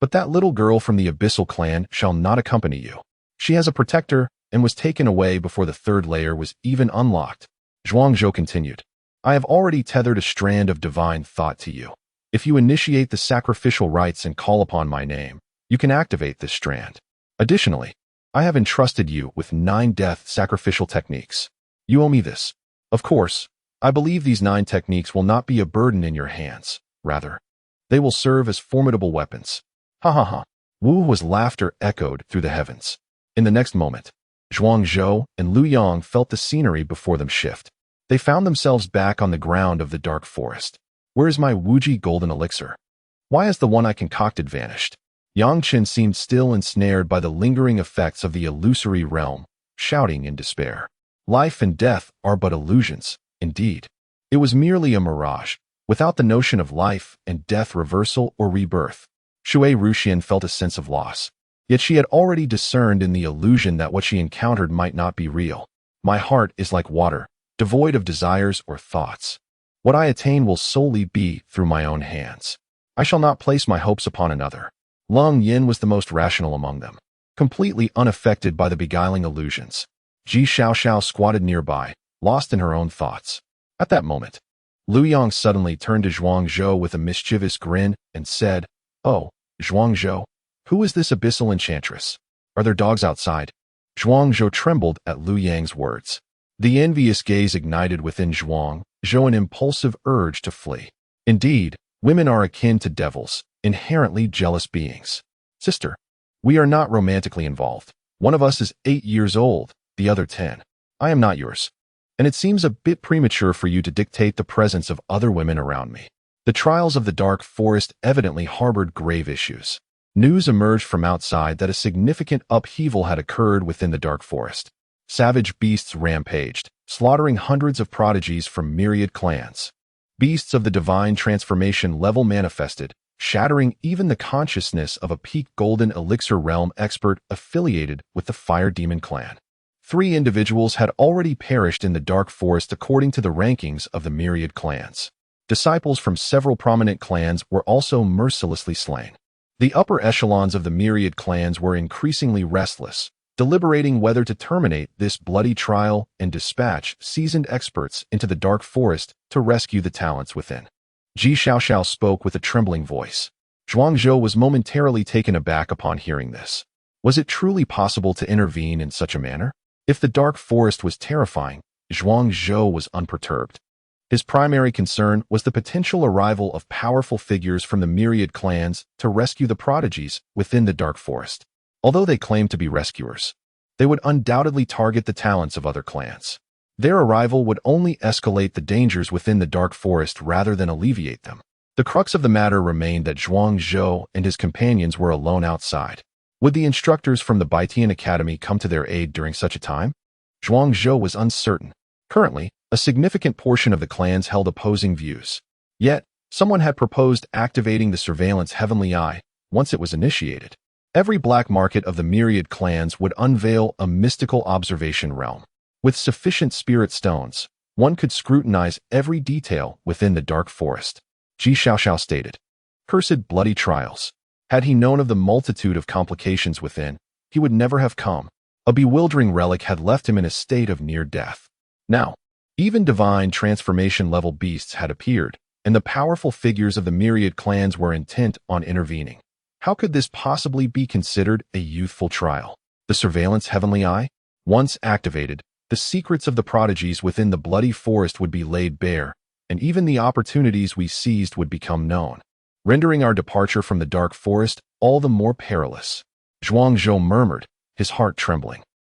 Speaker 1: But that little girl from the Abyssal clan shall not accompany you. She has a protector and was taken away before the 3rd layer was even unlocked. Zhuang Zhou continued. I have already tethered a strand of divine thought to you. If you initiate the sacrificial rites and call upon my name, you can activate this strand. Additionally, I have entrusted you with 9 death sacrificial techniques. You owe me this. Of course, I believe these 9 techniques will not be a burden in your hands. Rather, they will serve as formidable weapons. Ha. Wu Hua's laughter echoed through the heavens. In the next moment, Zhuang Zhou and Lu Yang felt the scenery before them shift. They found themselves back on the ground of the dark forest. Where is my Wuji golden elixir? Why has the one I concocted vanished? Yang Chen seemed still ensnared by the lingering effects of the illusory realm, shouting in despair. Life and death are but illusions, indeed. It was merely a mirage, without the notion of life and death reversal or rebirth. Shui Ruxian felt a sense of loss. Yet she had already discerned in the illusion that what she encountered might not be real. My heart is like water, devoid of desires or thoughts. What I attain will solely be through my own hands. I shall not place my hopes upon another. Lung Yin was the most rational among them, completely unaffected by the beguiling illusions. Ji Xiaoxiao squatted nearby, lost in her own thoughts. At that moment, Lu Yang suddenly turned to Zhuang Zhou with a mischievous grin and said, Oh, Zhuang Zhou, who is this abyssal enchantress? Are there dogs outside? Zhuang Zhou trembled at Lu Yang's words. The envious gaze ignited within Zhuang Zhou an impulsive urge to flee. Indeed, women are akin to devils, inherently jealous beings. Sister, we are not romantically involved. One of us is 8 years old, the other 10. I am not yours. And it seems a bit premature for you to dictate the presence of other women around me. The trials of the dark forest evidently harbored grave issues. News emerged from outside that a significant upheaval had occurred within the dark forest. Savage beasts rampaged, slaughtering hundreds of prodigies from myriad clans. Beasts of the divine transformation level manifested, shattering even the consciousness of a peak golden elixir realm expert affiliated with the Fire Demon clan. 3 individuals had already perished in the dark forest according to the rankings of the myriad clans. Disciples from several prominent clans were also mercilessly slain. The upper echelons of the myriad clans were increasingly restless, deliberating whether to terminate this bloody trial and dispatch seasoned experts into the dark forest to rescue the talents within. Ji Xiaoxiao spoke with a trembling voice. Zhuangzhou was momentarily taken aback upon hearing this. Was it truly possible to intervene in such a manner? If the dark forest was terrifying, Zhuangzhou was unperturbed. His primary concern was the potential arrival of powerful figures from the myriad clans to rescue the prodigies within the dark forest. Although they claimed to be rescuers, they would undoubtedly target the talents of other clans. Their arrival would only escalate the dangers within the dark forest rather than alleviate them. The crux of the matter remained that Zhuangzhou and his companions were alone outside. Would the instructors from the Baitian Academy come to their aid during such a time? Zhuangzhou was uncertain. Currently, a significant portion of the clans held opposing views. Yet, someone had proposed activating the surveillance Heavenly Eye once it was initiated. Every black market of the myriad clans would unveil a mystical observation realm. With sufficient spirit stones, one could scrutinize every detail within the dark forest. Ji Xiaoxiao stated. Cursed bloody trials. Had he known of the multitude of complications within, he would never have come. A bewildering relic had left him in a state of near death. Now, even divine transformation-level beasts had appeared, and the powerful figures of the myriad clans were intent on intervening. How could this possibly be considered a youthful trial? The surveillance Heavenly Eye? Once activated, the secrets of the prodigies within the bloody forest would be laid bare, and even the opportunities we seized would become known, rendering our departure from the dark forest all the more perilous. Zhuangzhou murmured, his heart trembling.